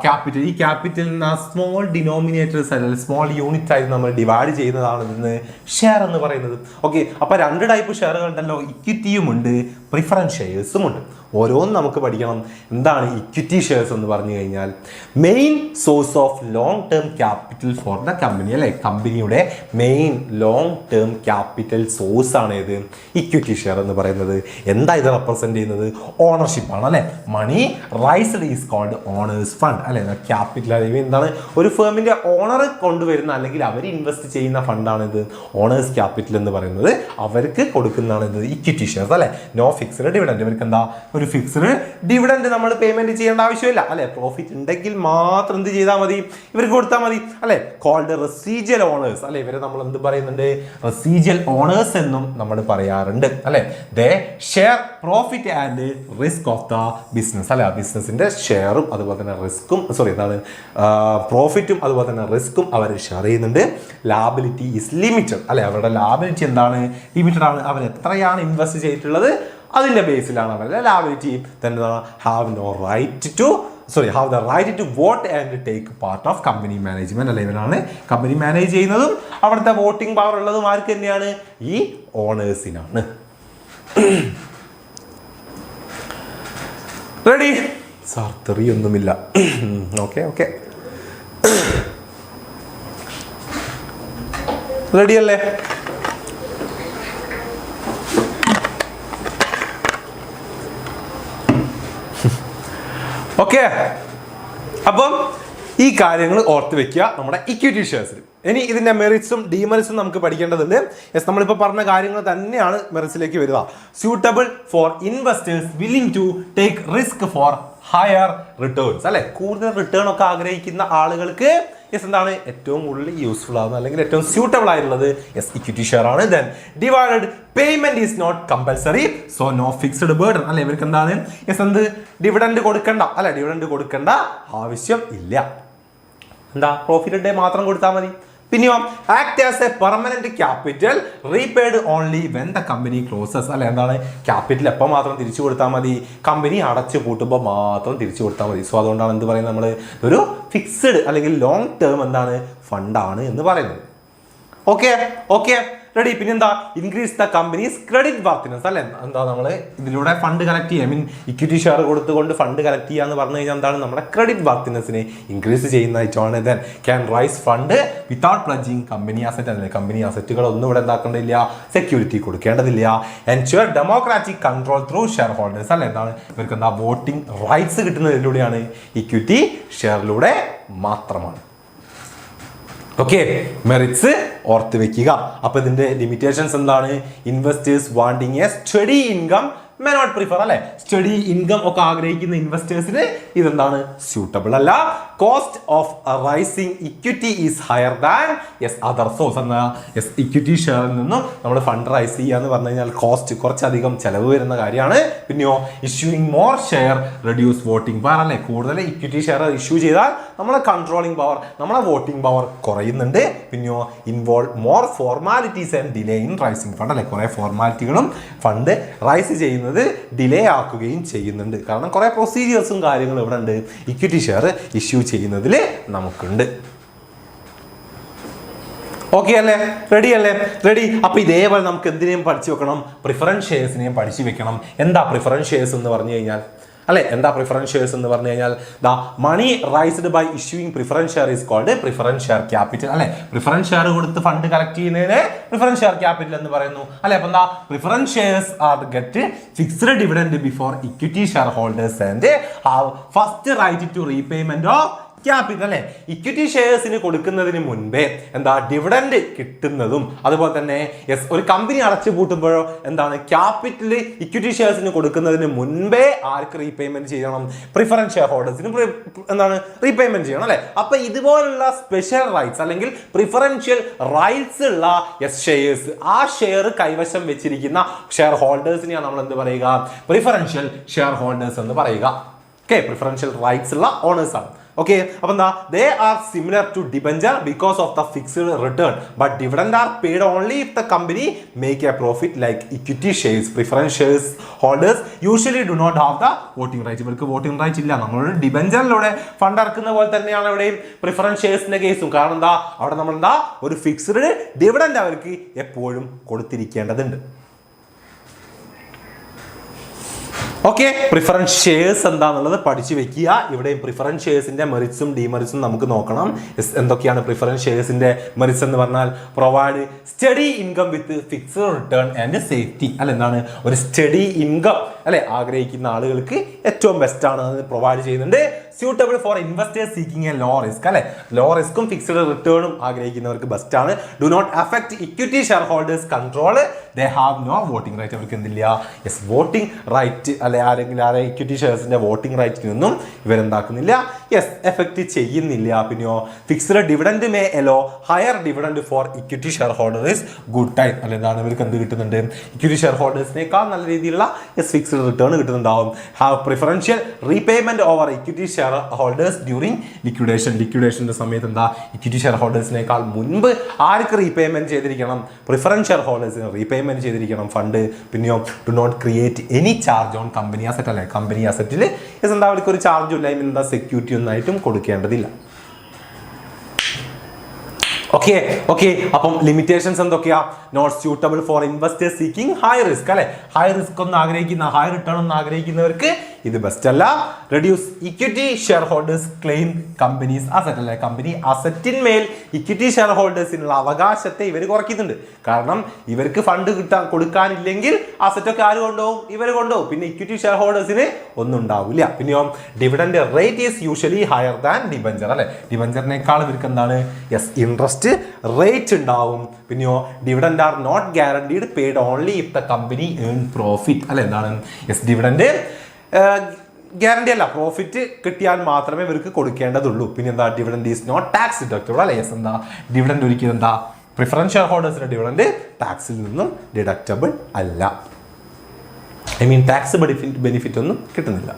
ക്യാപിറ്റൽ, ഈ ക്യാപിറ്റലിന് സ്മോൾ ഡിനോമിനേറ്റേഴ്സ് അല്ലെങ്കിൽ സ്മോൾ യൂണിറ്റ് ആയിട്ട് നമ്മൾ ഡിവൈഡ് ചെയ്യുന്നതാണ് ഇതിന് ഷെയർ എന്ന് പറയുന്നത്. ഓക്കെ, അപ്പൊ 2 ടൈപ്പ് ഷെയറുകൾ ഉണ്ടല്ലോ, ഇക്വിറ്റിയും ഉണ്ട്, പ്രിഫറൻസ് ഷെയർസും ഉണ്ട്. ഓരോന്നും നമുക്ക് പഠിക്കണം. എന്താണ് ഇക്വിറ്റി ഷെയർസ് എന്ന് പറഞ്ഞു കഴിഞ്ഞാൽ main source of long term capital for the company അല്ലെ. കമ്പനിയുടെ main long term capital source ആണ് ഇത് ഇക്വിറ്റി ഷെയർ എന്ന് പറയുന്നത്. എന്താ ഇത് റെപ്രസെന്റ് ചെയ്യുന്നത്, ഓണർഷിപ്പ് ആണ് അല്ലെ. Money raised is called owners fund അല്ലെ. ക്യാപിറ്റൽ അല്ലെങ്കിൽ എന്താണ്, ഒരു ഫേമിന്റെ ഓണർ കൊണ്ടുവരുന്ന അല്ലെങ്കിൽ അവർ ഇൻവെസ്റ്റ് ചെയ്യുന്ന ഫണ്ടാണ് ഇത് ഓണേഴ്സ് ക്യാപിറ്റൽ എന്ന് പറയുന്നത്. അവർക്ക് കൊടുക്കുന്നതാണ് ഇത് ഇക്വിറ്റി ഷെയർസ് അല്ലെ. നോ ഫിക്സ്ഡ് ഡിവിഡൻഡ്, ഇവർക്ക് എന്താ ഒരു ഫിക്സ്ഡ് ഡിവിഡൻഡ് നമ്മൾ പേയ്മെന്റ് ചെയ്യേണ്ട ആവശ്യമില്ല അല്ലെ. പ്രോഫിറ്റ് ഉണ്ടെങ്കിൽ മാത്രം എന്ത് ചെയ്താൽ മതി, ഇവർക്ക് കൊടുത്താൽ മതി അല്ലെ. കോൾഡ് റെസീജിയൽ ഓണേഴ്സ് അല്ലെ. ഇവരെ നമ്മൾ എന്ത് പറയുന്നുണ്ട്, റെസീജിയൽ ഓണേഴ്സ് എന്നും നമ്മൾ പറയാറുണ്ട് അല്ലെ. They share profit and risk of the business അല്ലെ. ബിസിനസിന്റെ ഷെയറും അതുപോലെ തന്നെ റിസ്ക്കും എന്താണ് പ്രോഫിറ്റും അതുപോലെ തന്നെ റിസ്ക്കും അവർ ഷെയർ ചെയ്യുന്നുണ്ട്. ലാബിലിറ്റി ഈസ് ലിമിറ്റഡ് അല്ലെ. അവരുടെ ലാബിലിറ്റി എന്താണ്, ലിമിറ്റഡ് ആണ്. അവർ എത്രയാണ് ഇൻവെസ്റ്റ് ചെയ്തിട്ടുള്ളത് അതിൻ്റെ ബേസിലാണ് അവരുടെ liability. then have the right to vote and take part of company management. അല്ലെ, ഇവരാണ് കമ്പനി മാനേജ് ചെയ്യുന്നതും അവിടുത്തെ വോട്ടിംഗ് പവർ ഉള്ളതും ആർക്ക് തന്നെയാണ്? ഈ ഓണേഴ്സിനാണ്. Ready sir? തെറിയൊന്നുമില്ല. ഓക്കെ റെഡി അല്ലേ? ഓക്കെ, അപ്പം ഈ കാര്യങ്ങൾ ഓർത്ത് വെക്കുക നമ്മുടെ ഇക്വിറ്റി ഷെയർസിൽ. ഇനി ഇതിന്റെ മെറിറ്റ്സും ഡിമെറിറ്റ്സും നമുക്ക് പഠിക്കേണ്ടതുണ്ട്. യെസ്, നമ്മളിപ്പോൾ പറഞ്ഞ കാര്യങ്ങൾ തന്നെയാണ് മെറിറ്റ്സിലേക്ക് വരിക. Suitable for investors willing to take risk for higher returns. അല്ലെ, കൂടുതൽ റിട്ടേൺ ഒക്കെ ആഗ്രഹിക്കുന്ന ആളുകൾക്ക് യെസ് എന്താണ് ഏറ്റവും കൂടുതൽ യൂസ്ഫുൾ ആവുന്നത് അല്ലെങ്കിൽ ഏറ്റവും സ്യൂട്ടബിൾ ആയിട്ടുള്ളത് യെസ് ഇക്വിറ്റി ഷെയർ ആണ്. Then divided payment is not compulsory, so no fixed burden. അല്ലെ, ഇവർക്ക് എന്താണ് യെസ് എന്ത് ഡിവിഡൻഡ് കൊടുക്കണ്ട. അല്ലെ, ഡിവിഡൻഡ് കൊടുക്കേണ്ട ആവശ്യം ഇല്ല. എന്താ, പ്രോഫിറ്റ് ഡേ മാത്രം കൊടുത്താൽ മതി. പിന്നെയോ act as a permanent capital repaid only when the company closes. അല്ലെ, എന്താണ് ക്യാപിറ്റൽ എപ്പോൾ മാത്രം തിരിച്ചു കൊടുത്താൽ മതി? കമ്പനി അടച്ചു പൂട്ടുമ്പോൾ മാത്രം തിരിച്ചു കൊടുത്താൽ മതി. സോ അതുകൊണ്ടാണ് എന്ത് പറയുന്നത്, നമ്മൾ ഒരു ഫിക്സ്ഡ് അല്ലെങ്കിൽ ലോങ് ടേം എന്താണ് ഫണ്ടാണ് എന്ന് പറയുന്നത്. Okay ready. പിന്നെന്താ, increase the companies credit worthiness. അല്ലെ, എന്താ നമ്മൾ ഇതിലൂടെ ഫണ്ട് കളക്ട് ചെയ്യുക, മീൻ ഇക്വിറ്റി ഷെയർ കൊടുത്തുകൊണ്ട് ഫണ്ട് കളക്ട് ചെയ്യുക എന്ന് പറഞ്ഞു കഴിഞ്ഞാൽ എന്താണ് നമ്മുടെ ക്രെഡിറ്റ് വർത്തിനെസ്സിനെ ഇൻക്രീസ് ചെയ്യുന്നതായിട്ടാണ്. Then can raise fund without pledging company asset. അല്ലെ, കമ്പനി അസറ്റുകളൊന്നും ഇവിടെ എന്താക്കേണ്ടതില്ല, സെക്യൂരിറ്റി കൊടുക്കേണ്ടതില്ല. Ensure democratic control through share holders. അല്ലെ, എന്താണ് ഇവർക്ക് എന്താ വോട്ടിംഗ് റൈറ്റ്സ് കിട്ടുന്നതിലൂടെയാണ്, ഇക്വിറ്റി ഷെയറിലൂടെ മാത്രമാണ്. ഓക്കെ, മെറിറ്റ്സ് ഓർത്ത് വെക്കുക. അപ്പൊ ഇതിന്റെ ലിമിറ്റേഷൻസ് എന്താണ്? Investors wanting a steady income may not prefer. അല്ലെ, സ്റ്റഡി ഇൻകം ഒക്കെ ആഗ്രഹിക്കുന്ന ഇൻവെസ്റ്റേഴ്സിന് ഇതെന്താണ് സ്യൂട്ടബിൾ അല്ല. Cost of raising equity is higher than yes other source. എന്ന യെസ് ഇക്വിറ്റി ഷെയറിൽ നിന്നും നമ്മൾ ഫണ്ട് റൈസ് ചെയ്യുക എന്ന് പറഞ്ഞു കഴിഞ്ഞാൽ കോസ്റ്റ് കുറച്ചധികം ചെലവ് വരുന്ന കാര്യമാണ്. പിന്നെയോ issuing more share reduce voting power. അല്ലെ, കൂടുതൽ ഇക്വിറ്റി ഷെയർ ഇഷ്യൂ ചെയ്താൽ നമ്മളെ കൺട്രോളിംഗ് പവർ, നമ്മളെ വോട്ടിംഗ് പവർ കുറയുന്നുണ്ട്. പിന്നെയോ involve more formalities and delay in rising fund. അല്ലെ, കുറെ ഫോർമാലിറ്റികളും ഫണ്ട് റൈസ് ചെയ്യുന്നത് ഡിലേ ആക്കുകയും ചെയ്യുന്നുണ്ട്. കാരണം കുറെ പ്രൊസീജിയേഴ്സും കാര്യങ്ങളും ഇവിടെ ഉണ്ട് ഇക്വിറ്റി ഷെയർ ഇഷ്യൂ ചെയ്യുന്നതിൽ നമുക്കുണ്ട്. ഓക്കെ അല്ലേ? റെഡി അല്ലേ? റെഡി. അപ്പൊ ഇതേപോലെ നമുക്ക് എന്തിനേയും പഠിച്ചു വെക്കണം, പ്രിഫറൻസ് ഷെയർസിനെയും പഠിച്ചു വെക്കണം. എന്താ പ്രിഫറൻസ് ഷെയർസ് എന്ന് പറഞ്ഞു കഴിഞ്ഞാൽ? അല്ലെ, എന്താ പ്രിഫറൻസ് ഷെയർസ് എന്ന് പറഞ്ഞു കഴിഞ്ഞാൽ the money raised by issuing preference share is called preference share capital. അല്ലെ, പ്രിഫറൻസ് ഷെയർ കൊടുത്ത് ഫണ്ട് കളക്ട് ചെയ്യുന്നതിന് പ്രിഫറൻസ് ഷെയർ ക്യാപിറ്റൽ എന്ന് പറയുന്നു. അല്ലെ, അപ്പൊ എന്താ preference shares are get fixed dividend before equity share holders and have first right to repayment of capital. അല്ലെ, ഇക്വിറ്റി ഷെയർസിന് കൊടുക്കുന്നതിന് മുൻപേ എന്താ ഡിവിഡൻഡ് കിട്ടുന്നതും അതുപോലെ തന്നെ യെസ് ഒരു കമ്പനി അടച്ചു പൂട്ടുമ്പോഴോ എന്താണ് ക്യാപിറ്റൽ ഇക്വിറ്റി ഷെയർസിന് കൊടുക്കുന്നതിന് മുൻപേ ആർക്ക് റീപേയ്മെന്റ് ചെയ്യണം? പ്രിഫറൻസ് ഷെയർ ഹോൾഡേഴ്സിന് എന്താണ് റീപേയ്മെന്റ് ചെയ്യണം. അല്ലെ, അപ്പൊ ഇതുപോലുള്ള സ്പെഷ്യൽ റൈറ്റ്സ് അല്ലെങ്കിൽ പ്രിഫറൻഷ്യൽ റൈറ്റ്സ് ഉള്ള ഷെയർസ്, ആ ഷെയർ കൈവശം വെച്ചിരിക്കുന്ന ഷെയർ ഹോൾഡേഴ്സിനെയാണ് നമ്മൾ എന്ത് പറയുക? പ്രിഫറൻഷ്യൽ ഷെയർ ഹോൾഡേഴ്സ് എന്ന് പറയുക. ഓക്കെ, പ്രിഫറൻഷ്യൽ റൈറ്റ്സ് ഉള്ള ഓണേഴ്സ് ആണ്. ഓക്കെ, അപ്പൊ എന്താ they are similar to debenture because of the fixed return but dividend are paid only if the company make a profit like equity shares. Preference shares holders usually do not have the voting right. ഇവർക്ക് വോട്ടിംഗ് റൈറ്റ് ഇല്ല. നമ്മളൊരു ഡിബഞ്ചറിലൂടെ ഫണ്ട് ഇറക്കുന്ന പോലെ തന്നെയാണ് ഇവിടെയും പ്രിഫറൻസ് ഷെയർസിന്റെ കേസും. കാരണം എന്താ അവിടെ നമ്മൾ എന്താ ഒരു ഫിക്സ്ഡ് ഡിവിഡൻഡ് അവർക്ക് എപ്പോഴും കൊടുത്തിരിക്കേണ്ടതുണ്ട്. ഓക്കെ, പ്രിഫറൻസ് ഷെയർസ് എന്താണെന്നുള്ളത് പഠിച്ചു വെക്കുക. ഇവിടെയും പ്രിഫറൻസ് ഷെയർസിന്റെ മെറിറ്റ്സും ഡിമെറിറ്റ്സും നമുക്ക് നോക്കണം. എന്തൊക്കെയാണ് പ്രിഫറൻസ് ഷെയർസിന്റെ മെറിറ്റ്സ് എന്ന് പറഞ്ഞാൽ? Provide study income with fixed return and safety. അല്ല, എന്താണ് ഒരു സ്റ്റഡി ഇൻകം അല്ലെ ആഗ്രഹിക്കുന്ന ആളുകൾക്ക് ഏറ്റവും ബെസ്റ്റ് ആണ് അത് പ്രൊവൈഡ് ചെയ്യുന്നുണ്ട്. Suitable for investors seeking a low risk. അല്ലെ, ലോ റിസ്ക്കും ഫിക്സ്ഡ് റിട്ടേണും ആഗ്രഹിക്കുന്നവർക്ക് ബെസ്റ്റ് ആണ്. Do not affect equity share holders control. They have no voting right. അവർക്ക് എന്തില്ല യെസ് വോട്ടിംഗ് റൈറ്റ് അല്ലെ ആരെങ്കിലും ഇക്വിറ്റി ഷെയർസിന്റെ വോട്ടിംഗ് റൈറ്റിനൊന്നും ഇവരെന്താക്കുന്നില്ല യെസ് എഫക്ട് ചെയ്യുന്നില്ല. പിന്നെയോ fixed dividend may allow higher dividend for equity share holders good time. അല്ലെ, എന്താണ് ഇവർക്ക് എന്ത് കിട്ടുന്നുണ്ട്? ഇക്വിറ്റി ഷെയർ ഹോൾഡേഴ്സിനേക്കാൾ നല്ല രീതിയിലുള്ള യെസ് ഫിക്സ്ഡ് റിട്ടേൺ കിട്ടുന്നുണ്ടാവും. Have preferential repayment over equity share share holders during ലിക്വിഡേഷൻ്റെ സമയത്ത് എന്താ ഇക്വിറ്റി ഷെയർ ഹോൾഡേഴ്സിനേക്കാൾ മുൻപ് ആർക്ക് റീപേയ്മെന്റ് ചെയ്തിരിക്കണം? പ്രിഫറൻസ് ഷെയർ ഹോൾഡേഴ്സിന് റീപേയ്മെന്റ് ചെയ്തിരിക്കണം ഫണ്ട്. പിന്നെയോ do not create any charge on company asset അല്ലേ, കമ്പനി അസറ്റിൽ എന്താ അവർക്ക് ഒരു ചാർജും ഇല്ല, എന്താ സെക്യൂരിറ്റി ഒന്നായിട്ടും കൊടുക്കേണ്ടതില്ല. Okay okay. അപ്പം ലിമിറ്റേഷൻസ് എന്തൊക്കെയാ? Not suitable for investors seeking high risk അല്ലെ, ഹൈ റിസ്ക് ഒന്നും ആഗ്രഹിക്കുന്ന, ഹൈ റിട്ടേൺ ഒന്നും ആഗ്രഹിക്കുന്നവർക്ക് ഇത് ബെസ്റ്റ് അല്ല. Reduce equity share holders claim companies asset അല്ലെ, കമ്പനി അസറ്റിന്മേൽ ഇക്വിറ്റി ഷെയർ ഹോൾഡേഴ്സിനുള്ള അവകാശത്തെ ഇവർ കുറയ്ക്കുന്നുണ്ട്. കാരണം ഇവർക്ക് ഫണ്ട് കൊടുക്കാനില്ലെങ്കിൽ അസറ്റൊക്കെ ആര് കൊണ്ടുപോകും? ഇവർ കൊണ്ടുപോകും. പിന്നെ ഇക്വിറ്റി ഷെയർ ഹോൾഡേഴ്സിന് ഒന്നും ഉണ്ടാവില്ല. പിന്നെയോ dividend rate is usually higher than debenture അല്ലെ, ഡിബഞ്ചറിനേക്കാൾ ഇവർക്ക് എന്താണ്? യെസ്, ഇൻട്രസ്റ്റ് റേറ്റ് ഉണ്ടാവും. പിന്നെയോ dividend are not guaranteed paid only if the company earn profit അല്ലെ, എന്താണ്? യെസ്, ഡിവിഡൻഡ് ഗ്യാരണ്ടി അല്ല, പ്രോഫിറ്റ് കിട്ടിയാൽ മാത്രമേ ഇവർക്ക് കൊടുക്കേണ്ടതുള്ളൂ. പിന്നെ എന്താ? Dividend is not tax deductible അല്ലെ. യെസ്, എന്താ? ഡിവിഡൻഡ് ഒരിക്കലും എന്താ? പ്രിഫറൻസ് ഷെയർ ഹോൾഡേഴ്സിന്റെ ഡിവിഡൻഡ് ടാക്സിൽ നിന്നും ഡിഡക്റ്റബിൾ അല്ല. ഐ മീൻ ടാക്സ് ബെനിഫിറ്റ് ഒന്നും കിട്ടുന്നില്ല.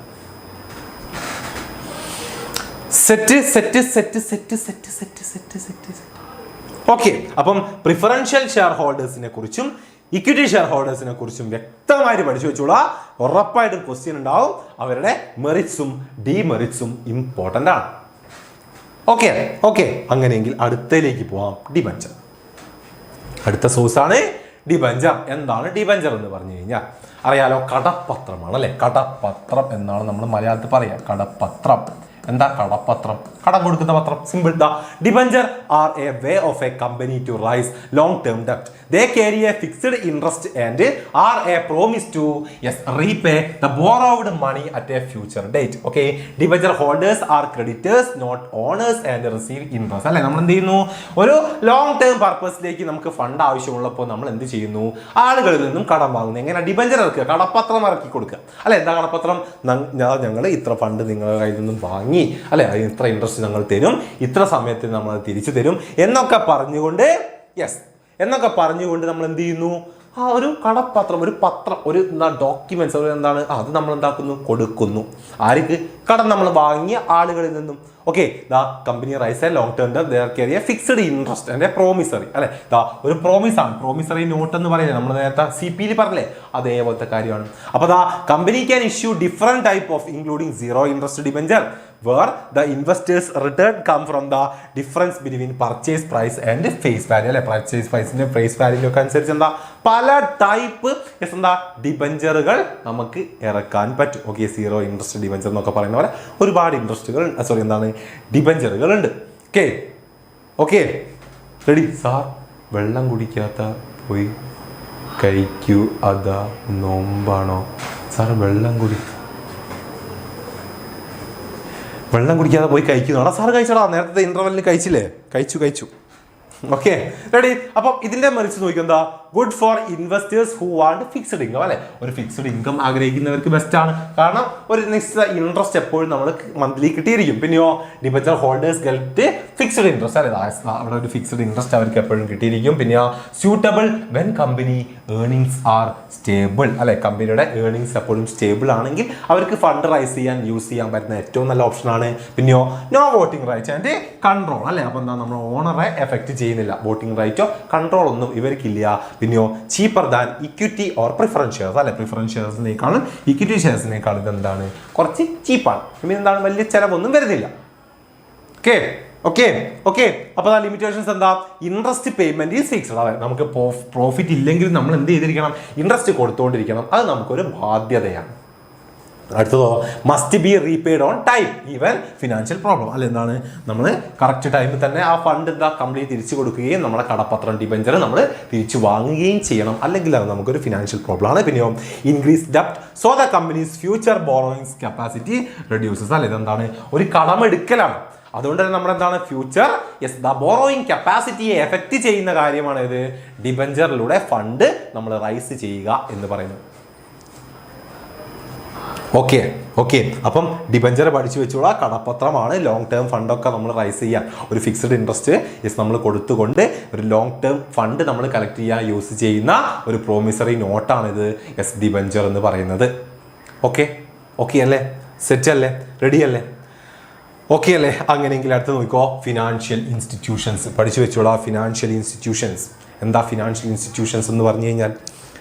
ഓക്കെ. അപ്പം പ്രിഫറൻഷ്യൽ ഷെയർ ഹോൾഡേഴ്സിനെ കുറിച്ചും ഇക്വിറ്റി ഷെയർ ഹോൾഡേഴ്സിനെ കുറിച്ചും വ്യക്തമായിട്ട് പഠിച്ചു വെച്ചോളാം. ഉറപ്പായിട്ടും ക്വസ്റ്റ്യൻ ഉണ്ടാവും. അവരുടെ മെറിറ്റ്സും ഡിമെറിറ്റ്സും ഇമ്പോർട്ടൻ്റ് ആണ്. Okay okay. അങ്ങനെയെങ്കിൽ അടുത്തയിലേക്ക് പോവാം. ഡിബഞ്ചർ. അടുത്ത സോഴ്സാണ് ഡിബഞ്ചർ. എന്താണ് ഡിബഞ്ചർ എന്ന് പറഞ്ഞു കഴിഞ്ഞാൽ അറിയാലോ, കടപ്പത്രമാണ് അല്ലെ. കടപ്പത്രം എന്നാണ് നമ്മൾ മലയാളത്തിൽ പറയാം. കടപ്പത്രം. എന്താ കടപ്പത്രം? കടം കൊടുക്കുന്ന പത്രം. Simple. The debenture are a way of a company to raise long term ഡെപ്റ്റ്. They carry a fixed interest and are a promise to repay the borrowed money at a future date. Okay. Debenture holders are creditors not owners and receive interest അല്ലെ. നമ്മൾ എന്ത് ചെയ്യുന്നു? ഒരു ലോങ് ടേം പർപ്പസിലേക്ക് നമുക്ക് ഫണ്ട് ആവശ്യമുള്ളപ്പോൾ നമ്മൾ എന്ത് ചെയ്യുന്നു? ആളുകളിൽ നിന്നും കടം വാങ്ങുന്നു. എങ്ങനെ? ഡിബഞ്ചർ ഇറക്കുക, കടപ്പത്രം ഇറക്കി കൊടുക്കുക അല്ലെ. എന്താ കടപ്പത്രം? ഞങ്ങൾ ഇത്ര ഫണ്ട് നിങ്ങളുടെ കയ്യിൽ നിന്നും വാങ്ങി അല്ലെ, ഇത്ര ഇൻട്രസ്റ്റ് ഞങ്ങൾ തരും, ഇത്ര സമയത്ത് നമ്മൾ തിരിച്ചു തരും എന്നൊക്കെ പറഞ്ഞുകൊണ്ട് നമ്മൾ എന്ത് ചെയ്യുന്നു? ആ ഒരു കടപ്പത്രം, ഒരു പത്രം, ഒരു ഡോക്യുമെന്റ്സ്, ഒരു എന്താണ് അത് നമ്മൾ എന്താക്കുന്നു? കൊടുക്കുന്നു. ആർക്ക്? കടം നമ്മൾ വാങ്ങിയ ആളുകളിൽ നിന്നും. Okay. The company raise a long term ഡെപ്റ്റ്, there carry a fixed interest and a promissory അല്ലെ. ദാ ഒരു പ്രോമിസ് ആണ്. പ്രോമിസറി നോട്ട് എന്ന് പറയുന്നത് നമ്മൾ നേരത്തെ CP പറഞ്ഞില്ലേ, അതേപോലത്തെ കാര്യമാണ്. അപ്പൊ ദാ company can issue different type of including zero interest debenture where the investors return come from the difference between purchase price and face value അല്ലെ. പർച്ചേസ് പ്രൈസിന്റെ ഫേസ് വാല്യൂ ഒക്കെ അനുസരിച്ച് എന്താ പല ടൈപ്പ് എന്താ ഡിബഞ്ചറുകൾ നമുക്ക് ഇറക്കാൻ പറ്റും. ഓക്കെ. സീറോ ഇൻട്രസ്റ്റ് ഡിബഞ്ചർ എന്നൊക്കെ പറയുന്ന പോലെ ഒരുപാട് ഡിബഞ്ചറുകൾ ഉണ്ട്. Okay okay. റെഡി? സാർ വെള്ളം കുടിക്കാത്ത പോയി കഴിക്കൂ, അതാ നോമ്പാണോ? സാർ വെള്ളം കുടിക്കാതെ പോയി കഴിക്കുന്നതാണോ? സാറ് കഴിച്ചടാ, നേരത്തെ ഇന്റർവെല്ലിന് കഴിച്ചില്ലേ? കഴിച്ചു. ഓക്കെ. റെഡി? അപ്പം ഇതിന്റെ മറിച്ച് നോക്കിയെന്താ? Good for investors who want fixed income അല്ലെ. ഒരു ഫിക്സ്ഡ് ഇൻകം ആഗ്രഹിക്കുന്നവർക്ക് ബെസ്റ്റ് ആണ്. കാരണം ഒരു നിശ്ചിത ഇൻട്രസ്റ്റ് എപ്പോഴും നമ്മൾ മന്ത്ലി കിട്ടിയിരിക്കും. പിന്നെയോ debenture holders get fixed interest അല്ലെ. അവിടെ ഒരു ഫിക്സ്ഡ് ഇൻട്രസ്റ്റ് അവർക്ക് എപ്പോഴും കിട്ടിയിരിക്കും. പിന്നെ suitable when company earnings R stable അല്ലെ. കമ്പനിയുടെ ഏർണിങ്സ് എപ്പോഴും സ്റ്റേബിൾ ആണെങ്കിൽ അവർക്ക് ഫണ്ട് റൈസ് ചെയ്യാൻ യൂസ് ചെയ്യാൻ പറ്റുന്ന ഏറ്റവും നല്ല ഓപ്ഷനാണ്. പിന്നെയോ no voting right and control അല്ലെ. അപ്പൊ എന്താ, നമ്മൾ ഓണറെ എഫക്ട് ചെയ്യുന്നില്ല. വോട്ടിംഗ് റൈറ്റോ കൺട്രോൾ ഒന്നും ഇവർക്കില്ല. പിന്നെയോ cheaper than equity or preference shares അല്ലെ. പ്രിഫറൻസ് ഷെയർസിനേക്കാളും ഇക്വിറ്റി ഷെയർസിനേക്കാളും ഇതെന്താണ്? കുറച്ച് ചീപ്പാണ്. എന്താണ്? വലിയ ചിലവൊന്നും വരുന്നില്ല. Okay okay okay. അപ്പൊ ലിമിറ്റേഷൻസ് എന്താ? Interest payment is fixed. അതായത് നമുക്ക് പ്രോഫിറ്റ് ഇല്ലെങ്കിൽ നമ്മൾ എന്ത് ചെയ്തിരിക്കണം? ഇൻട്രസ്റ്റ് കൊടുത്തുകൊണ്ടിരിക്കണം. അത് നമുക്കൊരു ബാധ്യതയാണ്. അടുത്തതോ must be repaid on time even financial problem അല്ലെ. എന്താണ്? നമ്മൾ കറക്റ്റ് ടൈമിൽ തന്നെ ആ ഫണ്ട് കംപ്ലീറ്റ് തിരിച്ചു കൊടുക്കുകയും നമ്മുടെ കടപ്പത്രം ഡിബഞ്ചർ നമ്മൾ തിരിച്ചു വാങ്ങുകയും ചെയ്യണം. അല്ലെങ്കിൽ അത് നമുക്കൊരു ഫിനാൻഷ്യൽ പ്രോബ്ലം ആണ്. പിന്നെയോ ഇൻക്രീസ് ഡെപ്റ്റ് so the companies future borrowings capacity reduces അല്ലെ. ഇതെന്താണ്? ഒരു കടമെടുക്കലാണ്. അതുകൊണ്ട് തന്നെ നമ്മളെന്താണ്? ഫ്യൂച്ചർ ദ ബോറോയിങ് കപ്പാസിറ്റിയെ എഫക്റ്റ് ചെയ്യുന്ന കാര്യമാണ് ഇത് ഡിബഞ്ചറിലൂടെ ഫണ്ട് നമ്മൾ റൈസ് ചെയ്യുക എന്ന് പറയുന്നത്. Okay okay. അപ്പം ഡിബഞ്ചർ പഠിച്ചു വെച്ചോളാം. കടപ്പത്രമാണ്. ലോങ് ടേം ഫണ്ടൊക്കെ നമ്മൾ റൈസ് ചെയ്യാൻ ഒരു ഫിക്സ്ഡ് ഇൻട്രസ്റ്റ് നമ്മൾ കൊടുത്തുകൊണ്ട് ഒരു ലോങ് ടേം ഫണ്ട് നമ്മൾ കളക്ട് ചെയ്യാൻ യൂസ് ചെയ്യുന്ന ഒരു പ്രോമിസറി നോട്ടാണിത് ഡിബഞ്ചർ എന്ന് പറയുന്നത്. ഓക്കെ ഓക്കെ അല്ലേ? സെറ്റ് അല്ലേ? റെഡി അല്ലേ? ഓക്കെ അല്ലേ? അങ്ങനെയെങ്കിൽ അടുത്ത് നോക്കിക്കോ, ഫിനാൻഷ്യൽ ഇൻസ്റ്റിറ്റ്യൂഷൻസ് പഠിച്ചു വെച്ചോളാം. ഫിനാൻഷ്യൽ ഇൻസ്റ്റിറ്റ്യൂഷൻസ് എന്താ? ഫിനാൻഷ്യൽ ഇൻസ്റ്റിറ്റ്യൂഷൻസ് എന്ന് പറഞ്ഞു കഴിഞ്ഞാൽ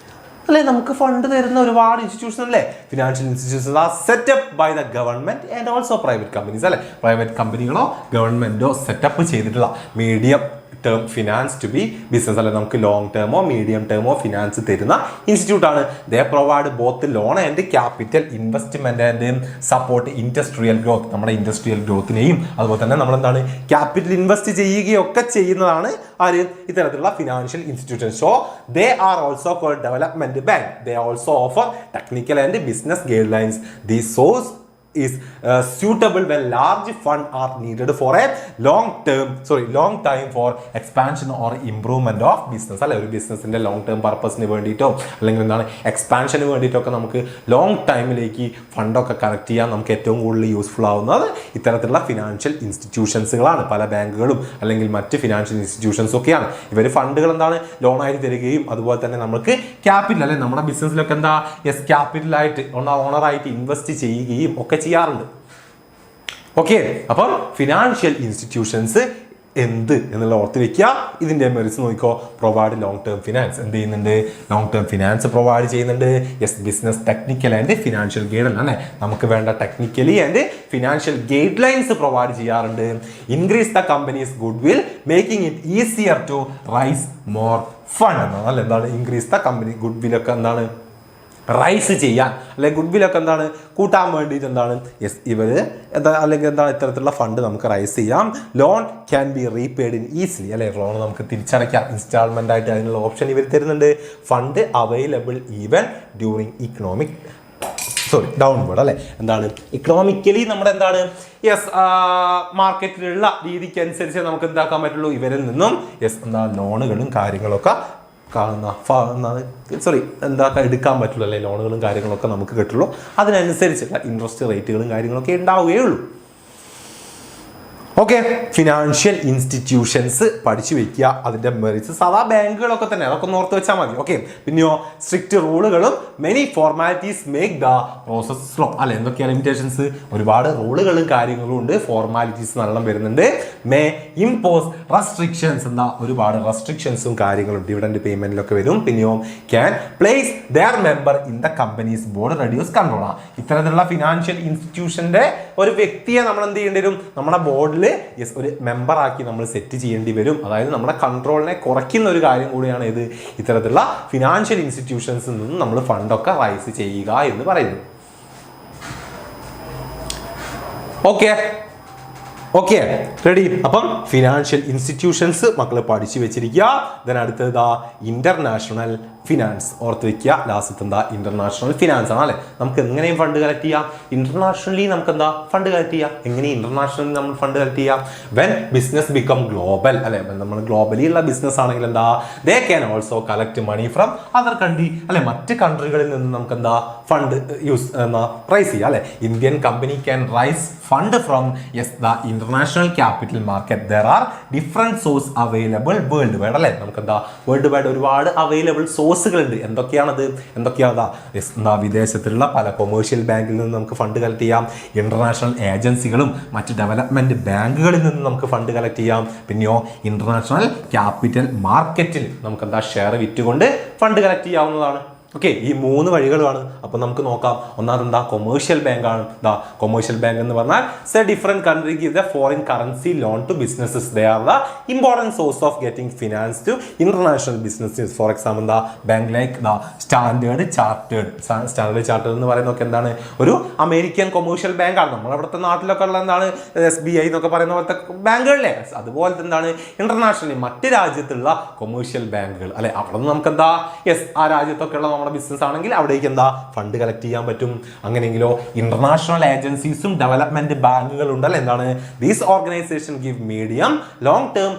അല്ലെ നമുക്ക് ഫണ്ട് തരുന്ന ഒരുപാട് ഇൻസ്റ്റിറ്റ്യൂഷൻ അല്ലേ? Financial institutions are set up by the government and also private companies അല്ലെ? പ്രൈവറ്റ് കമ്പനികളോ ഗവൺമെന്റോ സെറ്റപ്പ് ചെയ്തിട്ടുള്ള medium term finance to be business അല്ലെ, നമുക്ക് ലോങ് ടേമോ മീഡിയം ടേമോ ഫിനാൻസ് തരുന്ന ഇൻസ്റ്റിറ്റ്യൂട്ട് ആണ്. They provide both loan and capital investment and support industrial growth. നമ്മുടെ ഇൻഡസ്ട്രിയൽ ഗ്രോത്തിനെയും അതുപോലെ തന്നെ നമ്മൾ എന്താണ് ക്യാപിറ്റൽ ഇൻവെസ്റ്റ് ചെയ്യുകയൊക്കെ ചെയ്യുന്നതാണ് ആര്? ഇത്തരത്തിലുള്ള financial institution. So they are also called development bank. They also offer technical and business guidelines. The source is suitable when large funds are needed for a long time for expansion or improvement of business അല്ലെ? ഒരു ബിസിനസിന്റെ ലോങ് ടേം പർപ്പസിന് വേണ്ടിയിട്ടോ അല്ലെങ്കിൽ എന്താണ് എക്സ്പാൻഷന് വേണ്ടിയിട്ടൊക്കെ നമുക്ക് ലോങ് ടൈമിലേക്ക് ഫണ്ടൊക്കെ കളക്ട് ചെയ്യാൻ നമുക്ക് ഏറ്റവും കൂടുതൽ യൂസ്ഫുൾ ആവുന്നത് ഇത്തരത്തിലുള്ള ഫിനാൻഷ്യൽ ഇൻസ്റ്റിറ്റ്യൂഷൻസുകളാണ്. പല ബാങ്കുകളും അല്ലെങ്കിൽ മറ്റ് ഫിനാൻഷ്യൽ ഇൻസ്റ്റിറ്റ്യൂഷൻസും ഒക്കെയാണ്. ഇവർ ഫണ്ടുകൾ എന്താണ് ലോണായിട്ട് തരികയും അതുപോലെ തന്നെ നമുക്ക് ക്യാപിറ്റൽ അല്ലെ നമ്മുടെ ബിസിനസ്സിലൊക്കെ എന്താ ക്യാപിറ്റലായിട്ട് ഓണറായിട്ട് ഇൻവെസ്റ്റ് ചെയ്യുകയും ഒക്കെ ചെയ്യാറുണ്ട്. ഓക്കെ, അപ്പം ഫിനാൻഷ്യൽ ഇൻസ്റ്റിറ്റ്യൂഷൻസ് എന്ത് എന്നുള്ള ഓർത്ത് വെക്കുക. ഇതിന്റെ മെറിറ്റ്സ് നോക്കിക്കോ. പ്രൊവൈഡ് ലോങ് ടേം ഫിനാൻസ് എന്ത് ചെയ്യുന്നുണ്ട്? ലോങ് ടേം ഫിനാൻസ് പ്രൊവൈഡ് ചെയ്യുന്നുണ്ട്. Yes, business technical and financial guide അല്ലേ, നമുക്ക് വേണ്ട technically and financial guide lines provide ചെയ്യാറുണ്ട്. Increase the companies good will making it easier to raise more fund എന്നാണ് അല്ലെ? എന്താണ് ഇൻക്രീസ് ദ കമ്പനി ഗുഡ് വില്ലൊക്കെ എന്താണ് റൈസ് ചെയ്യാൻ അല്ലെ ഗുഡ് വില്ലൊക്കെ എന്താണ് കൂട്ടാൻ വേണ്ടിയിട്ട് എന്താണ് യെസ് ഇവര് എന്താ അല്ലെങ്കിൽ എന്താണ് ഇത്തരത്തിലുള്ള ഫണ്ട് നമുക്ക് റൈസ് ചെയ്യാം. Loan can be repaid in easily അല്ലെ, ലോൺ നമുക്ക് തിരിച്ചടയ്ക്കാം ഇൻസ്റ്റാൾമെന്റ് ആയിട്ട്. അതിനുള്ള ഓപ്ഷൻ ഇവർ തരുന്നുണ്ട്. Fund available even during downward അല്ലെ, എന്താണ് ഇക്കണോമിക്കലി നമ്മുടെ എന്താണ് യെസ് മാർക്കറ്റിലുള്ള രീതിക്ക് അനുസരിച്ച് നമുക്ക് എന്താക്കാൻ പറ്റുള്ളൂ, ഇവരിൽ നിന്നും യെസ് എന്താ ലോണുകളും കാര്യങ്ങളൊക്കെ എടുക്കാൻ പറ്റുള്ളൂ അല്ലെ, ലോണുകളും കാര്യങ്ങളൊക്കെ നമുക്ക് കിട്ടുള്ളൂ. അതിനനുസരിച്ചുള്ള ഇൻട്രസ്റ്റ് റേറ്റുകളും കാര്യങ്ങളൊക്കെ ഉണ്ടാവുകയുള്ളൂ. ഓക്കെ, ഫിനാൻഷ്യൽ ഇൻസ്റ്റിറ്റ്യൂഷൻസ് പഠിച്ചു വെക്കുക. അതിന്റെ മെറിറ്റ്സ് സാധാ ബാങ്കുകളൊക്കെ തന്നെ, അതൊക്കെ ഒന്ന് ഓർത്ത് വെച്ചാൽ മതി. ഓക്കെ, പിന്നെയോ സ്ട്രിക്റ്റ് റൂളുകളും many formalities make the process slow അല്ലെ. എന്തൊക്കെയാണ് ലിമിറ്റേഷൻസ്? ഒരുപാട് റൂളുകളും കാര്യങ്ങളും ഉണ്ട്, ഫോർമാലിറ്റീസ് നല്ലോണം വരുന്നുണ്ട്. മേ ഇമ്പോസ് റെസ്ട്രിക്ഷൻസ് എന്താ ഒരുപാട് റെസ്ട്രിക്ഷൻസും കാര്യങ്ങളും ഡിവിഡൻഡ് പേയ്മെന്റിലൊക്കെ വരും. പിന്നെയോ can place their member in the companies board reduce control. ഇത്തരത്തിലുള്ള ഫിനാൻഷ്യൽ ഇൻസ്റ്റിറ്റ്യൂഷന്റെ ഒരു വ്യക്തിയെ നമ്മൾ എന്ത് ചെയ്യേണ്ടി വരും? നമ്മുടെ ബോർഡിൽ ഒരു മെമ്പർ ആക്കി നമ്മൾ സെറ്റ് ചെയ്യേണ്ടി വരും. അതായത് നമ്മുടെ കൺട്രോളിനെ കുറയ്ക്കുന്ന ഒരു കാര്യം കൂടിയാണ് ഇത് ഇത്തരത്തിലുള്ള ഫിനാൻഷ്യൽ ഇൻസ്റ്റിറ്റ്യൂഷൻസിൽ നിന്ന് നമ്മൾ ഫണ്ടൊക്കെ റൈസ് ചെയ്യുക എന്ന് പറയുന്നത്. Okay ready? അപ്പം ഫിനാൻഷ്യൽ ഇൻസ്റ്റിറ്റ്യൂഷൻസ് മക്കൾ പഠിച്ചു വെച്ചിരിക്കുക. ദെൻ അടുത്തത് ഇന്റർനാഷണൽ ഫിനാൻസ് ഓർത്ത് വെക്കുക. ലാസ്റ്റ് എന്താ ഇന്റർനാഷണൽ ഫിനാൻസ് ആണ് അല്ലെ. നമുക്ക് എങ്ങനെയും ഫണ്ട് കളക്ട് ചെയ്യാം. ഇന്റർനാഷണലി നമുക്ക് എന്താ ഫണ്ട് കളക്ട് ചെയ്യാം. എങ്ങനെ ഇന്റർനാഷണലി നമ്മൾ ഫണ്ട് കളക്ട് ചെയ്യാം? വെൻ ബിസിനസ് ബിക്കം ഗ്ലോബൽ അല്ലെ, നമ്മൾ ഗ്ലോബലി ഉള്ള ബിസിനസ് ആണെങ്കിൽ എന്താ they can also collect money from other country അല്ലെ. മറ്റ് കൺട്രികളിൽ നിന്ന് നമുക്ക് എന്താ ഫണ്ട് റൈസ് ചെയ്യാം അല്ലെ. Indian company can raise fund from yes the international capital market. There are different source available world wide അല്ലെ. നമുക്ക് എന്താ വേൾഡ് വൈഡ് ഒരുപാട് അവൈലബിൾ സോഴ്സുകളുണ്ട്. എന്തൊക്കെയാണെന്നാ വിദേശത്തിലുള്ള പല കൊമേഴ്ഷ്യൽ ബാങ്കിൽ നിന്ന് നമുക്ക് ഫണ്ട് കളക്ട് ചെയ്യാം. ഇന്റർനാഷണൽ ഏജൻസികളും മറ്റ് ഡെവലപ്മെന്റ് ബാങ്കുകളിൽ നിന്ന് നമുക്ക് ഫണ്ട് കളക്ട് ചെയ്യാം. പിന്നെയോ ഇന്റർനാഷണൽ ക്യാപിറ്റൽ മാർക്കറ്റിൽ നമുക്ക് എന്താ ഷെയർ വിറ്റുകൊണ്ട് ഫണ്ട് കളക്ട് ചെയ്യാവുന്നതാണ്. ഓക്കെ, ഈ 3 വഴികളുമാണ്. അപ്പം നമുക്ക് നോക്കാം. ഒന്നാമത് എന്താ കൊമേഴ്ഷ്യൽ ബാങ്ക് ആണ്. കൊമേഴ്ഷ്യൽ ബാങ്ക് എന്ന് പറഞ്ഞാൽ different country give the foreign currency loan to businesses. They are the important source of getting finance to international businesses. For example എന്താ ബാങ്ക് ലൈക്ക് സ്റ്റാൻഡേർഡ് ചാർട്ടേഡ് എന്ന് പറയുന്നതൊക്കെ എന്താണ് ഒരു അമേരിക്കൻ കൊമേഴ്ഷ്യൽ ബാങ്ക് ആണ്. നമ്മളവിടുത്തെ നാട്ടിലൊക്കെ ഉള്ള എന്താണ് SBI എന്നൊക്കെ പറയുന്ന പോലത്തെ ബാങ്കുകളിലെ അതുപോലത്തെ എന്താണ് ഇന്റർനാഷണലി മറ്റ് രാജ്യത്തുള്ള കൊമേഴ്ഷ്യൽ ബാങ്കുകൾ അല്ലെ. അവിടെ നിന്ന് നമുക്ക് എന്താ ആ രാജ്യത്തൊക്കെ ഉള്ള ബിസിനസ് ആണെങ്കിൽ അവിടേക്ക് എന്താ ഫണ്ട് കളക്ട് ചെയ്യാൻ പറ്റും. അങ്ങനെയെങ്കിലോ ഇന്റർനാഷണൽ ഏജൻസീസും ഡെവലപ്മെന്റ് ബാങ്കുകൾ ഉണ്ടല്ലോ. എന്താണ് these organisation give medium long term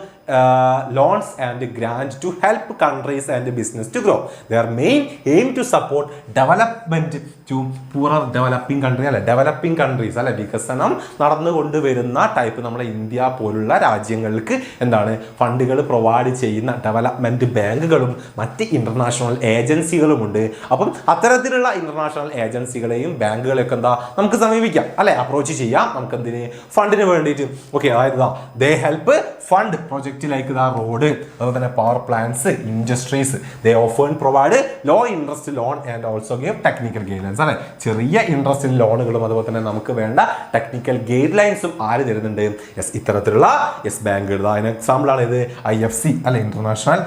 loans and grants to help countries and business to grow. Their main aim to support development to poorer developing country അല്ലെ ഡെവലപ്പിംഗ് കൺട്രീസ് അല്ലെ വികസനം നടന്നുകൊണ്ടുവരുന്ന ടൈപ്പ് നമ്മുടെ ഇന്ത്യ പോലുള്ള രാജ്യങ്ങൾക്ക് എന്താണ് ഫണ്ടുകൾ പ്രൊവൈഡ് ചെയ്യുന്ന ഡെവലപ്മെന്റ് ബാങ്കുകളും മറ്റ് ഇന്റർനാഷണൽ ഏജൻസികളുമുണ്ട്. അപ്പം അത്തരത്തിലുള്ള ഇന്റർനാഷണൽ ഏജൻസികളെയും ബാങ്കുകളെയൊക്കെ എന്താ നമുക്ക് സമീപിക്കാം അല്ലെ അപ്രോച്ച് ചെയ്യാം നമുക്ക് എന്തിന് ഫണ്ടിന് വേണ്ടിയിട്ട്. ഓക്കെ അതായത് they help fund project like road അതുപോലെ തന്നെ power plants industries they often provide low interest loan and also give technical guidelines അല്ലെ ചെറിയ ഇൻട്രസ്റ്റ് ലോണുകളും അതുപോലെ തന്നെ നമുക്ക് വേണ്ട ടെക്നിക്കൽ ഗൈഡ് ലൈൻസും ആര് തരുന്നുണ്ട് യെസ് ഇത്തരത്തിലുള്ള യെസ് ബാങ്കുകൾ. അതിന് എക്സാമ്പിൾ ആണ് ഇത് IFC അല്ലെ ഇന്റർനാഷണൽ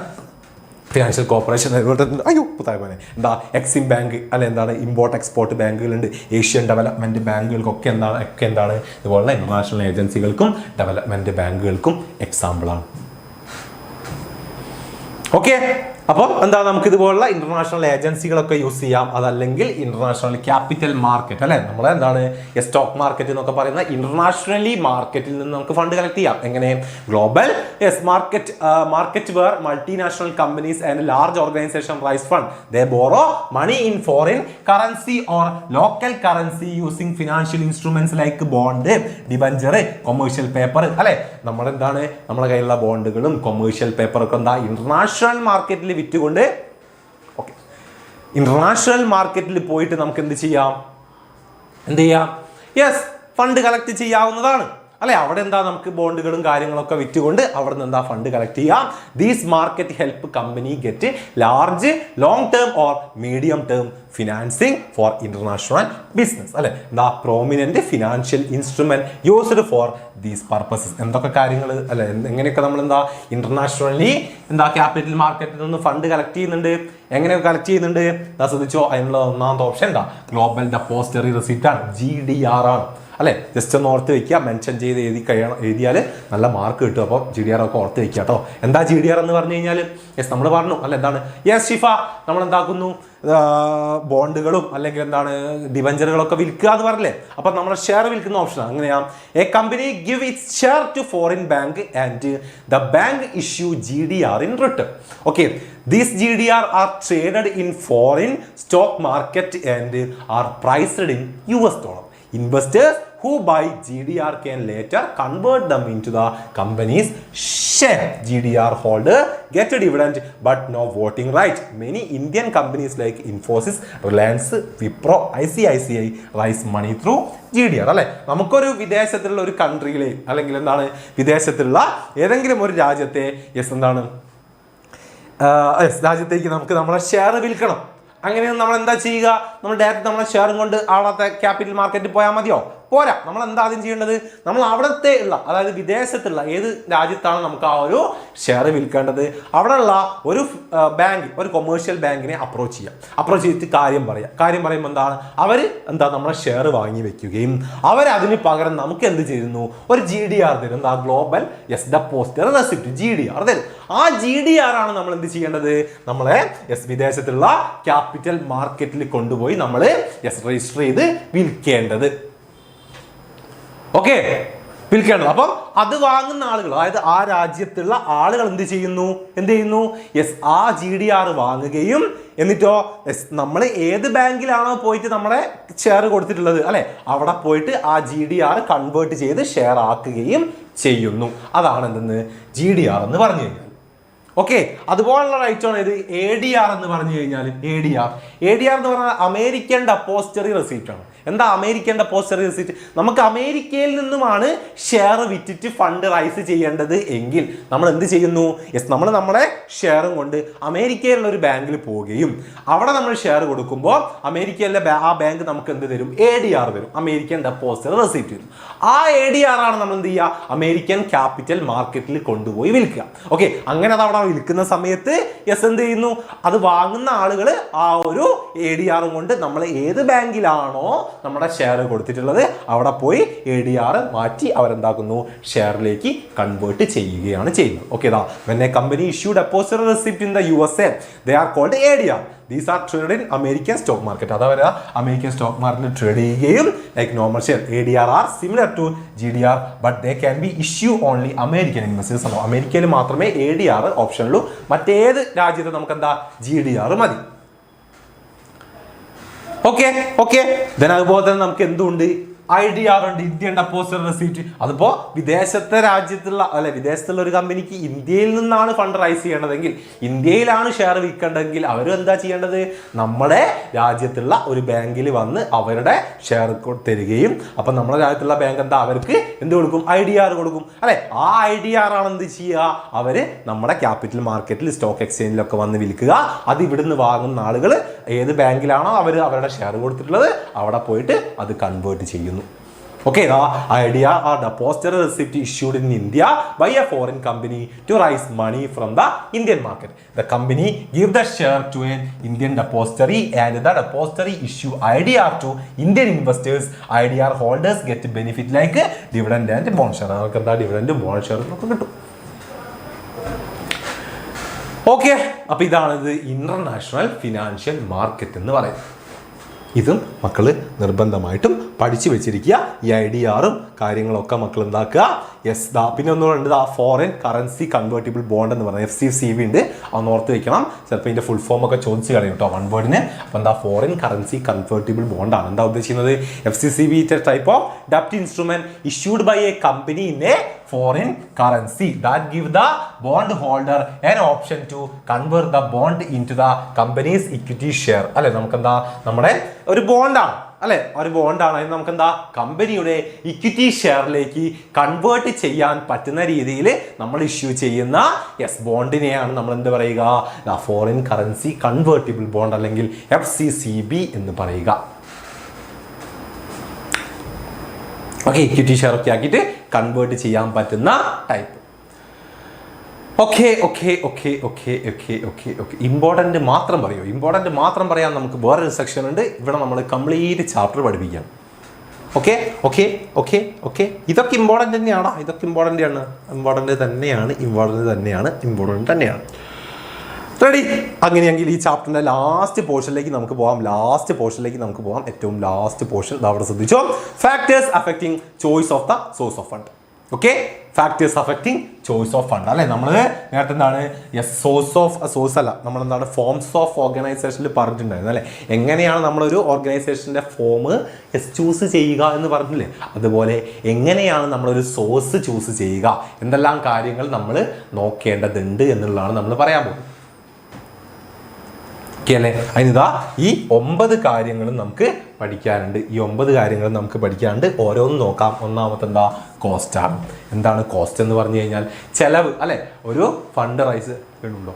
ഫിനാൻഷ്യൽ കോർപ്പറേഷൻ അയ്യോ പുതായ എന്താ എക്സിം ബാങ്ക് അല്ലെ എന്താണ് ഇമ്പോർട്ട് എക്സ്പോർട്ട് ബാങ്കുകളുണ്ട് ഏഷ്യൻ ഡെവലപ്മെന്റ് ബാങ്കുകൾക്കൊക്കെ എന്താണ് ഇതുപോലുള്ള ഇന്റർനാഷണൽ ഏജൻസികൾക്കും ഡെവലപ്മെന്റ് ബാങ്കുകൾക്കും എക്സാമ്പിളാണ്. ഓക്കെ അപ്പോൾ എന്താ നമുക്ക് ഇതുപോലുള്ള ഇന്റർനാഷണൽ ഏജൻസികളൊക്കെ യൂസ് ചെയ്യാം. അതല്ലെങ്കിൽ ഇന്റർനാഷണൽ ക്യാപിറ്റൽ മാർക്കറ്റ് അല്ലെ നമ്മൾ എന്താണ് സ്റ്റോക്ക് മാർക്കറ്റ് എന്നൊക്കെ പറയുന്ന ഇന്റർനാഷണലി മാർക്കറ്റിൽ നിന്ന് നമുക്ക് ഫണ്ട് കളക്ട് ചെയ്യാം. എങ്ങനെ global market where multinational companies and large organization raise fund they borrow money in foreign currency or local currency using financial instruments like bond debenture commercial paper അല്ലെ നമ്മളെന്താണ് നമ്മുടെ കയ്യിലുള്ള ബോണ്ടുകളും കൊമേഴ്ഷ്യൽ പേപ്പറൊക്കെ എന്താ ഇന്റർനാഷണൽ മാർക്കറ്റിൽ വിറ്റുകൊണ്ട് ഓക്കെ ഇന്റർനാഷണൽ മാർക്കറ്റിൽ പോയിട്ട് നമുക്ക് എന്ത് ചെയ്യാം യെസ് ഫണ്ട് കളക്ട് ചെയ്യാവുന്നതാണ് അല്ലെ അവിടെ എന്താ നമുക്ക് ബോണ്ടുകളും കാര്യങ്ങളൊക്കെ വിറ്റുകൊണ്ട് അവിടെ നിന്ന് എന്താ ഫണ്ട് കളക്ട് ചെയ്യാം. These market help company get large long term or medium term financing for international business അല്ലെ എന്താ prominent financial instrument used for these purposes എന്തൊക്കെ കാര്യങ്ങൾ അല്ലെ എങ്ങനെയൊക്കെ നമ്മൾ എന്താ ഇന്റർനാഷണലി എന്താ ക്യാപിറ്റൽ മാർക്കറ്റിൽ നിന്ന് ഫണ്ട് കളക്ട് ചെയ്യുന്നുണ്ട്. എങ്ങനെയൊക്കെ കളക്ട് ചെയ്യുന്നുണ്ട് ശ്രദ്ധിച്ചോ. അതിനുള്ള ഒന്നാമത്തെ ഓപ്ഷൻ എന്താ ഗ്ലോബൽ ഡെപ്പോസിറ്ററി റെസിപ്റ്റ് ആണ് GDR ആണ് അല്ലെ ജസ്റ്റ് ഒന്ന് ഓർത്ത് വെക്കുക മെൻഷൻ ചെയ്ത് എഴുതിയാൽ നല്ല മാർക്ക് കിട്ടും. അപ്പോൾ GDR ഒക്കെ ഓർത്ത് വെക്കുക കേട്ടോ. എന്താ GDR എന്ന് പറഞ്ഞു കഴിഞ്ഞാൽ യെസ് നമ്മൾ പറഞ്ഞു അല്ലെ എന്താണ് യെസ് ഷിഫ നമ്മൾ എന്താക്കുന്നു ബോണ്ടുകളും അല്ലെങ്കിൽ എന്താണ് ഡിബഞ്ചറുകളൊക്കെ വിൽക്കുക എന്ന് പറഞ്ഞില്ലേ. അപ്പം നമ്മുടെ ഷെയർ വിൽക്കുന്ന ഓപ്ഷൻ അങ്ങനെയാ a company give its share to foreign bank and the bank issue GDR in return. Okay, these GDR are traded in foreign stock market and are priced in US dollar. Investors who buy GDR can later convert them into the company's share. GDR holder get a dividend but no voting right. Many Indian companies like Infosys, Reliance, Wipro, ICICI raise money through GDR അല്ലെ നമുക്കൊരു വിദേശത്തുള്ള ഒരു കൺട്രിയിൽ അല്ലെങ്കിൽ എന്താണ് വിദേശത്തുള്ള ഏതെങ്കിലും ഒരു രാജ്യത്തെ എന്താണ് രാജ്യത്തേക്ക് നമുക്ക് നമ്മളെ ഷെയർ വിൽക്കണം. അങ്ങനെ നമ്മൾ എന്താ ചെയ്യുക നമ്മൾ ഡയറക്റ്റ് നമ്മളെ ഷെയറും കൊണ്ട് അവിടുത്തെ ക്യാപിറ്റൽ മാർക്കറ്റിൽ പോയാൽ മതിയോ പോരാ. നമ്മൾ എന്താ ആദ്യം ചെയ്യേണ്ടത് നമ്മൾ അവിടുത്തെ ഉള്ള അതായത് വിദേശത്തുള്ള ഏത് രാജ്യത്താണ് നമുക്ക് ആ ഒരു ഷെയർ വിൽക്കേണ്ടത് അവിടെയുള്ള ഒരു ബാങ്ക് ഒരു കൊമേഴ്ഷ്യൽ ബാങ്കിനെ അപ്രോച്ച് ചെയ്തിട്ട് കാര്യം പറയുമ്പോൾ എന്താണ് അവർ എന്താ നമ്മളെ ഷെയർ വാങ്ങി വെക്കുകയും അവരതിന് പകരം നമുക്ക് എന്ത് ചെയ്യുന്നു ഒരു GDR തരും എന്താ ഗ്ലോബൽ ഡെപ്പോസിറ്ററി റെസിപ്റ്റ് GDR തരും. ആ GDR ആണ് നമ്മൾ എന്ത് ചെയ്യേണ്ടത് നമ്മളെ വിദേശത്തുള്ള ക്യാപിറ്റൽ മാർക്കറ്റിൽ കൊണ്ടുപോയി നമ്മൾ രജിസ്റ്റർ ചെയ്ത് വിൽക്കേണ്ടത്. ഓക്കെ വിൽക്കേണ്ടത്. അപ്പം അത് വാങ്ങുന്ന ആളുകൾ അതായത് ആ രാജ്യത്തുള്ള ആളുകൾ എന്ത് ചെയ്യുന്നു ആ GDR വാങ്ങുകയും എന്നിട്ടോ നമ്മൾ ഏത് ബാങ്കിലാണോ പോയിട്ട് നമ്മളെ ഷെയർ കൊടുത്തിട്ടുള്ളത് അല്ലെ അവിടെ പോയിട്ട് ആ GDR കൺവേർട്ട് ചെയ്ത് ഷെയർ ആക്കുകയും ചെയ്യുന്നു. അതാണ് എന്തെന്ന് GDR എന്ന് പറഞ്ഞു കഴിഞ്ഞാൽ. ഓക്കെ അതുപോലുള്ള റൈറ്റ് ആണ് ഇത് ADR എന്ന് പറഞ്ഞു കഴിഞ്ഞാൽ ADR എന്ന് പറഞ്ഞാൽ അമേരിക്കൻ ഡെപ്പോസിറ്ററി റെസിപ്റ്റ് ആണ്. എന്താ അമേരിക്കൻ ഡെപ്പോസിറ്ററി റെസിപ്റ്റ് നമുക്ക് അമേരിക്കയിൽ നിന്നുമാണ് ഷെയർ വിറ്റിട്ട് ഫണ്ട് റൈസ് ചെയ്യേണ്ടത് എങ്കിൽ നമ്മൾ എന്ത് ചെയ്യുന്നു നമ്മൾ നമ്മുടെ ഷെയറും കൊണ്ട് അമേരിക്കയിലുള്ള ഒരു ബാങ്കിൽ പോവുകയും അവിടെ നമ്മൾ ഷെയർ കൊടുക്കുമ്പോൾ അമേരിക്കയിലെ ആ ബാങ്ക് നമുക്ക് എന്ത് തരും ADR തരും അമേരിക്കൻ ഡെപ്പോസിറ്ററി റെസിപ്റ്റ് തരും. ആ ADR ആണ് നമ്മൾ എന്ത് ചെയ്യുക അമേരിക്കൻ ക്യാപിറ്റൽ മാർക്കറ്റിൽ കൊണ്ടുപോയി വിൽക്കുക. ഓക്കെ അങ്ങനെ അത് അവിടെ വിൽക്കുന്ന സമയത്ത് എന്ത് ചെയ്യുന്നു അത് വാങ്ങുന്ന ആളുകൾ ആ ഒരു ADR കൊണ്ട് നമ്മൾ ഏത് ബാങ്കിലാണോ നമ്മുടെ ഷെയർ കൊടുത്തിട്ടുള്ളത് അവിടെ പോയി ADR മാറ്റി അവരെന്താക്കുന്നു ഷെയറിലേക്ക് കൺവേർട്ട് ചെയ്യുകയാണ് ചെയ്യുന്നത്. Okay when a company issue depository receipt in the USA they are called ADR. These are trade in American stock market. അതായത് അമേരിക്കൻ സ്റ്റോക്ക് മാർക്കറ്റിൽ ട്രേഡ് ചെയ്യുകയും like normal share ADR are similar to GDR but they can be issue only American investors ആണോ. അമേരിക്കയിൽ മാത്രമേ ADR ഓപ്ഷനുള്ളൂ, മറ്റേത് രാജ്യത്ത് നമുക്ക് എന്താ GDR മതി. ഓക്കെ ദെൻ അതുപോലെ തന്നെ നമുക്ക് എന്തുണ്ട് IDR ഉണ്ട്, ഇന്ത്യൻ ഡെപ്പോസിറ്റ് റെസീപ്റ്റ്. അതിപ്പോ വിദേശത്തെ രാജ്യത്തുള്ള വിദേശത്തുള്ള ഒരു കമ്പനിക്ക് ഇന്ത്യയിൽ നിന്നാണ് ഫണ്ട് റൈസ് ചെയ്യേണ്ടതെങ്കിൽ, ഇന്ത്യയിലാണ് ഷെയർ വിൽക്കേണ്ടതെങ്കിൽ അവരും എന്താ ചെയ്യേണ്ടത്, നമ്മുടെ രാജ്യത്തുള്ള ഒരു ബാങ്കിൽ വന്ന് അവരുടെ ഷെയർ തരികയും അപ്പൊ നമ്മുടെ രാജ്യത്തുള്ള ബാങ്ക് എന്താ അവർക്ക് എന്ത് കൊടുക്കും, IDR കൊടുക്കും അല്ലെ. ആ IDR ആണ് എന്ത് ചെയ്യുക, അവര് നമ്മുടെ ക്യാപിറ്റൽ മാർക്കറ്റിൽ സ്റ്റോക്ക് എക്സ്ചേഞ്ചിലൊക്കെ വന്ന് വിൽക്കുക. അത് ഇവിടുന്ന് വാങ്ങുന്ന ആളുകൾ ഏത് ബാങ്കിലാണോ അവർ അവരുടെ ഷെയർ കൊടുത്തിട്ടുള്ളത് അവിടെ പോയിട്ട് അത് കൺവേർട്ട് ചെയ്യുന്നു. Okay, the IDR or depository receipt issued in India by a foreign company to raise money from the Indian market. The company give the share to an Indian depository and the depository issue IDR to Indian investors. IDR holders get benefit like dividend and bond share. അവർക്ക് എന്താ ഡിവിഡൻഡ് ബോണ്ട് ഷെയർ ഒക്കെ കിട്ടും. ഓക്കെ, അപ്പൊ ഇതാണ് ഇത് ഇന്റർനാഷണൽ ഫിനാൻഷ്യൽ മാർക്കറ്റ് എന്ന് പറയുന്നത്. ഇതും മക്കൾ നിർബന്ധമായിട്ടും പഠിച്ചു വെച്ചിരിക്കുക. ഈ IDRും കാര്യങ്ങളൊക്കെ മക്കൾ എന്താക്കുക. പിന്നെ ഒന്നുകൂടെ ഉണ്ട്, ഫോറിൻ കറൻസി കൺവേർട്ടിബിൾ ബോണ്ട് എന്ന് പറയുന്നത് FCCB ഉണ്ട്, അതൊന്ന് ഓർത്ത് വെക്കണം. ചിലപ്പോൾ ഇതിന്റെ ഫുൾ ഫോം ഒക്കെ ചോദിച്ചു കളയും കേട്ടോ വൺ വേർഡിന്. അപ്പൊ എന്താ ഫോറിൻ കറൻസി കൺവേർട്ടിബിൾ ബോണ്ടാണ്. എന്താ ഉദ്ദേശിക്കുന്നത്, FCCB ടൈപ്പ് ഓഫ് ഡെപ്റ്റ് instrument issued by a company in a foreign currency that give the bond holder an option to convert the bond into the company's equity share. അല്ലെ, നമുക്കെന്താ നമ്മുടെ ഒരു ബോണ്ടാണ് അല്ലെ, ഒരു ബോണ്ടാണ്. അതിന് നമുക്കെന്താ കമ്പനിയുടെ ഇക്വിറ്റി ഷെയറിലേക്ക് കൺവേർട്ട് ചെയ്യാൻ പറ്റുന്ന രീതിയിൽ നമ്മൾ ഇഷ്യൂ ചെയ്യുന്ന ബോണ്ടിനെയാണ് നമ്മൾ എന്ത് പറയുക, ഫോറിൻ കറൻസി കൺവേർട്ടിബിൾ ബോണ്ട് അല്ലെങ്കിൽ FCCB എന്ന് പറയുക. ഓക്കെ, ഇക്വിറ്റി ഷെയർ ഒക്കെ ആക്കിയിട്ട് കൺവേർട്ട് ചെയ്യാൻ പറ്റുന്ന ടൈപ്പ്. ഇമ്പോർട്ടൻ്റ് മാത്രം പറയൂ, ഇമ്പോർട്ടൻ്റ് മാത്രം പറയാൻ നമുക്ക് വേറൊരു സെക്ഷൻ ഉണ്ട്. ഇവിടെ നമ്മൾ കംപ്ലീറ്റ് ചാപ്റ്റർ പഠിപ്പിക്കുകയാണ്. ഓക്കെ ഇതൊക്കെ ഇമ്പോർട്ടൻ്റ് തന്നെയാണോ, ഇതൊക്കെ ഇമ്പോർട്ടൻ്റ് തന്നെയാണ്. റെഡി? അങ്ങനെയെങ്കിൽ ഈ ചാപ്റ്ററിന്റെ ലാസ്റ്റ് പോർഷനിലേക്ക് നമുക്ക് പോകാം. ഏറ്റവും ലാസ്റ്റ് പോർഷൻ അവിടെ ശ്രദ്ധിച്ചോ. Factors affecting choice of the source of fund. Okay, factors affecting choice of fund അല്ലെ. നമ്മൾ നേരത്തെ എന്താണ് സോഴ്സ് അല്ല, നമ്മൾ എന്താണ് ഫോംസ് ഓഫ് ഓർഗനൈസേഷനിൽ പറഞ്ഞിട്ടുണ്ടായിരുന്നു അല്ലെ. എങ്ങനെയാണ് നമ്മളൊരു ഓർഗനൈസേഷന്റെ ഫോം ചൂസ് ചെയ്യുക എന്ന് പറഞ്ഞില്ലേ, അതുപോലെ എങ്ങനെയാണ് നമ്മളൊരു സോഴ്സ് ചൂസ് ചെയ്യുക, എന്തെല്ലാം കാര്യങ്ങൾ നമ്മൾ നോക്കേണ്ടതുണ്ട് എന്നുള്ളതാണ് നമ്മൾ പറയാൻ പോകുന്നത്. അല്ലേ, അതിനിതാ ഈ 9 കാര്യങ്ങളും നമുക്ക് പഠിക്കാനുണ്ട്. ഓരോന്നും നോക്കാം. ഒന്നാമത്തെ എന്താ, കോസ്റ്റാണ്. എന്താണ് കോസ്റ്റ് എന്ന് പറഞ്ഞു കഴിഞ്ഞാൽ ചെലവ് അല്ലെ. ഒരു ഫണ്ട് റൈസ് ഉണ്ടോ,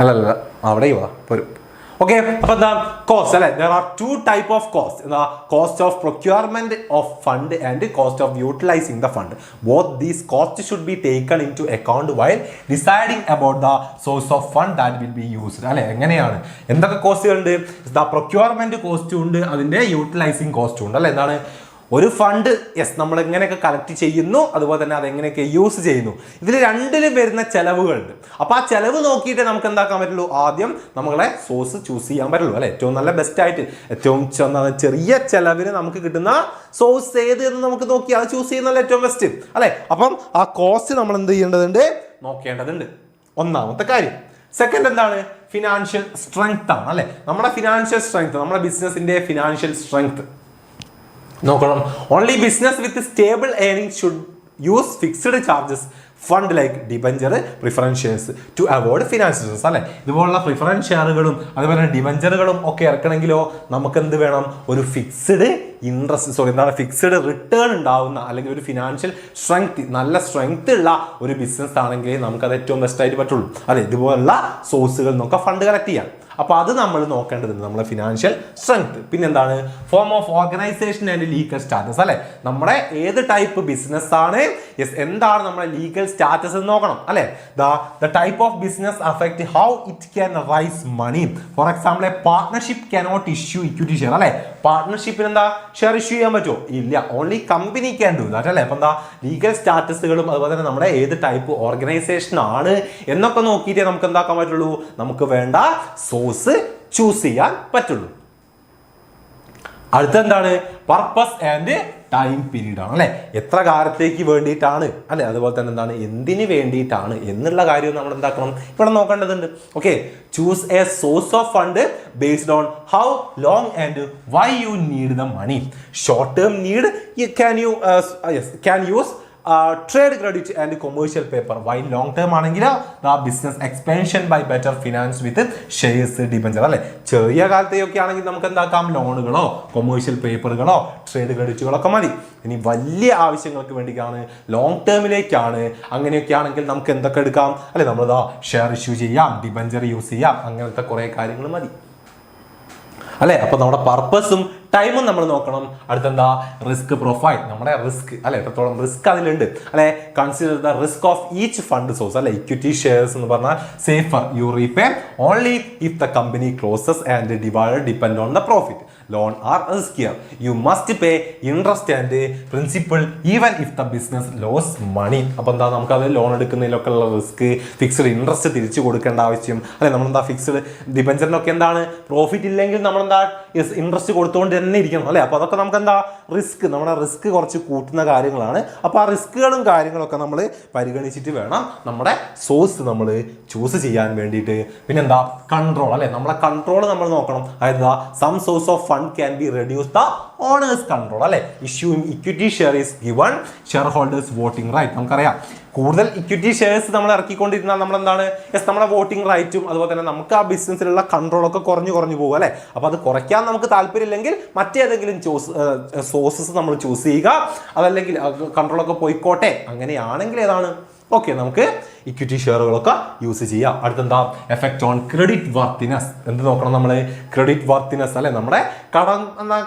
അല്ലല്ല അവിടെ പോരും. ഓക്കെ, അപ്പൊ എന്താ കോസ്റ്റ് അല്ലെ. there are 2 type of cost. എന്താ, cost of procurement of fund and cost of utilizing the fund. Both these costs should be taken into account while deciding about the source of fund that will be used. അല്ലെ, എങ്ങനെയാണ് എന്തൊക്കെ കോസ്റ്റുകൾ ഉണ്ട്, പ്രൊക്യൂർമെന്റ് കോസ്റ്റും ഉണ്ട്, അതിന്റെ യൂട്ടിലൈസിങ് കോസ്റ്റും ഉണ്ട് അല്ലെ. എന്താണ് ഒരു ഫണ്ട് നമ്മൾ എങ്ങനെയൊക്കെ കളക്ട് ചെയ്യുന്നു, അതുപോലെ തന്നെ അതെങ്ങനെയൊക്കെ യൂസ് ചെയ്യുന്നു, ഇതിൽ രണ്ടിലും വരുന്ന ചെലവുകളുണ്ട്. അപ്പൊ ആ ചെലവ് നോക്കിയിട്ട് നമുക്ക് എന്താക്കാൻ പറ്റുള്ളൂ, ആദ്യം നമ്മളെ സോഴ്സ് ചൂസ് ചെയ്യാൻ പറ്റുള്ളൂ അല്ലെ. ഏറ്റവും നല്ല ബെസ്റ്റ് ആയിട്ട് ഏറ്റവും ചെറിയ ചെലവിന് നമുക്ക് കിട്ടുന്ന സോഴ്സ് ഏത് എന്ന് നമുക്ക് നോക്കി അത് ചൂസ് ചെയ്യുന്നതല്ല ഏറ്റവും ബെസ്റ്റ് അല്ലെ. അപ്പം ആ കോസ്റ്റ് നമ്മൾ എന്ത് ചെയ്യേണ്ടതുണ്ട്, നോക്കേണ്ടതുണ്ട്. ഒന്നാമത്തെ കാര്യം. സെക്കൻഡ് എന്താണ്, ഫിനാൻഷ്യൽ സ്ട്രെങ്ത് ആണ് അല്ലെ. നമ്മുടെ ഫിനാൻഷ്യൽ സ്ട്രെങ്ത്, നമ്മുടെ ബിസിനസിന്റെ ഫിനാൻഷ്യൽ സ്ട്രെങ്ത് നോക്കണം. Only business with stable earning should use fixed charges fund like debenture, preference shares to avoid financial risk അല്ലെ. ഇതുപോലുള്ള പ്രിഫറൻസ് ഷെയറുകളും അതുപോലെ ഡിബഞ്ചറുകളും ഒക്കെ ഇറക്കണമെങ്കിലോ നമുക്ക് എന്ത് വേണം, ഒരു ഫിക്സ്ഡ് ഫിക്സ്ഡ് റിട്ടേൺ ഉണ്ടാവുന്ന അല്ലെങ്കിൽ ഒരു ഫിനാൻഷ്യൽ സ്ട്രെങ്ത്, നല്ല സ്ട്രെങ്ത് ഉള്ള ഒരു ബിസിനസ് ആണെങ്കിൽ നമുക്കത് ഏറ്റവും ബെസ്റ്റ് ആയിട്ട് പറ്റുള്ളൂ അല്ലെ. ഇതുപോലുള്ള സോഴ്സുകൾ നോക്കാം ഫണ്ട് കളക്ട് ചെയ്യാം. അപ്പൊ അത് നമ്മൾ നോക്കേണ്ടതുണ്ട്, നമ്മളെ ഫിനാൻഷ്യൽ സ്ട്രെങ്ത്. പിന്നെന്താണ്, form of organisation and legal status അല്ലെ. നമ്മുടെ ഏത് ടൈപ്പ് ബിസിനസ് ആണ്, എന്താണ് നമ്മുടെ ലീഗൽ സ്റ്റാറ്റസ് എന്ന് നോക്കണം അല്ലെ. The type of business affect how it can raise money. For example, a partnership cannot issue equity share അല്ലെ. പാർട്ട്ണർഷിപ്പിന് എന്താ ഷെയർ ഇഷ്യൂ ചെയ്യാൻ പറ്റുമോ? ഇല്ല. Only company can do that അല്ലേ. അപ്പം എന്താ ലീഗൽ സ്റ്റാറ്റസുകളും അതുപോലെ തന്നെ നമ്മുടെ ഏത് ടൈപ്പ് ഓർഗനൈസേഷൻ ആണ് എന്നൊക്കെ നോക്കിയിട്ടേ നമുക്ക് എന്താക്കാൻ പറ്റുള്ളൂ, നമുക്ക് വേണ്ട സോഴ്സ് ചൂസ് ചെയ്യാൻ പറ്റുള്ളൂ. അടുത്തെന്താണ്? പർപ്പസ് ആൻഡ് ടൈം പീരീഡ് ആണ് അല്ലെ. എത്ര കാലത്തേക്ക് വേണ്ടിയിട്ടാണ് അല്ലെ, അതുപോലെ തന്നെ എന്താണ്, എന്തിന് വേണ്ടിയിട്ടാണ് എന്നുള്ള കാര്യം നമ്മൾ എന്താക്കണം, ഇവിടെ നോക്കേണ്ടതുണ്ട്. Okay, choose a source of fund based on how long and why you need the money. Short term need can use trade credit and commercial paper. Why long term ആണെങ്കിൽ business expansion by better finance with shares, debenture അല്ലെ. ചെറിയ കാലത്തെയൊക്കെ ആണെങ്കിൽ നമുക്ക് എന്താക്കാം, ലോണുകളോ കൊമേഴ്ഷ്യൽ പേപ്പറുകളോ ട്രേഡ് ക്രെഡിറ്റുകളൊക്കെ മതി. ഇനി വലിയ ആവശ്യങ്ങൾക്ക് വേണ്ടിയിട്ടാണ്, ലോങ് ടേമിലേക്കാണ്, അങ്ങനെയൊക്കെ ആണെങ്കിൽ നമുക്ക് എന്തൊക്കെ എടുക്കാം അല്ലെ, നമ്മളിതാ ഷെയർ ഇഷ്യൂ ചെയ്യാം, ഡിബഞ്ചർ യൂസ് ചെയ്യാം, അങ്ങനത്തെ കുറെ കാര്യങ്ങൾ മതി അല്ലെ. അപ്പൊ നമ്മുടെ പർപ്പസും ടൈമും നമ്മൾ നോക്കണം. അടുത്തെന്താ, റിസ്ക് പ്രൊഫൈൽ. നമ്മുടെ റിസ്ക് അല്ലെ, എത്രത്തോളം റിസ്ക് അതിലുണ്ട് അല്ലെ. Consider the risk of each fund source അല്ലെ. ഇക്വിറ്റി ഷെയർസ് എന്ന് പറഞ്ഞാൽ safer, you repay only if the company closes and depend on the profit. Loan are riskier, you must pay interest and principal even if the business lose money. അപ്പൊ എന്താ, നമുക്കത് ലോൺ എടുക്കുന്നതിലൊക്കെ ഉള്ള റിസ്ക്, ഫിക്സ്ഡ് ഇൻട്രസ്റ്റ് തിരിച്ചു കൊടുക്കേണ്ട ആവശ്യം അല്ലെ. നമ്മളെന്താ ഫിക്സ്ഡ് ഡിബഞ്ചറിനൊക്കെ എന്താണ്, പ്രോഫിറ്റ് ഇല്ലെങ്കിൽ നമ്മളെന്താ ഇൻട്രസ്റ്റ് കൊടുത്തുകൊണ്ട് തന്നെ ഇരിക്കണം അല്ലെ. അപ്പൊ അതൊക്കെ നമുക്ക് എന്താ, റിസ്ക്, നമ്മുടെ റിസ്ക് കുറച്ച് കൂട്ടുന്ന കാര്യങ്ങളാണ്. അപ്പൊ ആ റിസ്കുകളും കാര്യങ്ങളൊക്കെ നമ്മൾ പരിഗണിച്ചിട്ട് വേണം നമ്മുടെ സോഴ്സ് നമ്മൾ ചൂസ് ചെയ്യാൻ വേണ്ടിയിട്ട്. പിന്നെന്താ, കൺട്രോൾ അല്ലെ. നമ്മളെ കൺട്രോൾ നമ്മൾ നോക്കണം. അതായത് some source of fund can be reduce the owners control അല്ലെ. Issuing equity share is given share holders voting right. നമുക്കറിയാം, കൂടുതൽ ഇക്വിറ്റി ഷെയർസ് നമ്മൾ ഇറക്കിക്കൊണ്ടിരുന്നാൽ നമ്മളെന്താണ്, നമ്മുടെ വോട്ടിംഗ് റൈറ്റും അതുപോലെ തന്നെ നമുക്ക് ആ ബിസിനസ്സിലുള്ള കൺട്രോളൊക്കെ കുറഞ്ഞു പോകും അല്ലെ. അപ്പൊ അത് കുറയ്ക്കാൻ നമുക്ക് താല്പര്യമില്ലെങ്കിൽ മറ്റേതെങ്കിലും സോഴ്സസ് നമ്മൾ ചൂസ് ചെയ്യുക. അതല്ലെങ്കിൽ കൺട്രോളൊക്കെ പോയിക്കോട്ടെ, അങ്ങനെയാണെങ്കിൽ ഏതാണ്, ഓക്കെ, നമുക്ക് ഇക്വിറ്റി ഷെയറുകളൊക്കെ യൂസ് ചെയ്യാം. അടുത്തെന്താ, എഫക്ട് ഓൺ ക്രെഡിറ്റ് വർത്തിനെസ്. എന്ത് നോക്കണം നമ്മൾ, ക്രെഡിറ്റ് വർത്തിനെസ് അല്ലെ. നമ്മുടെ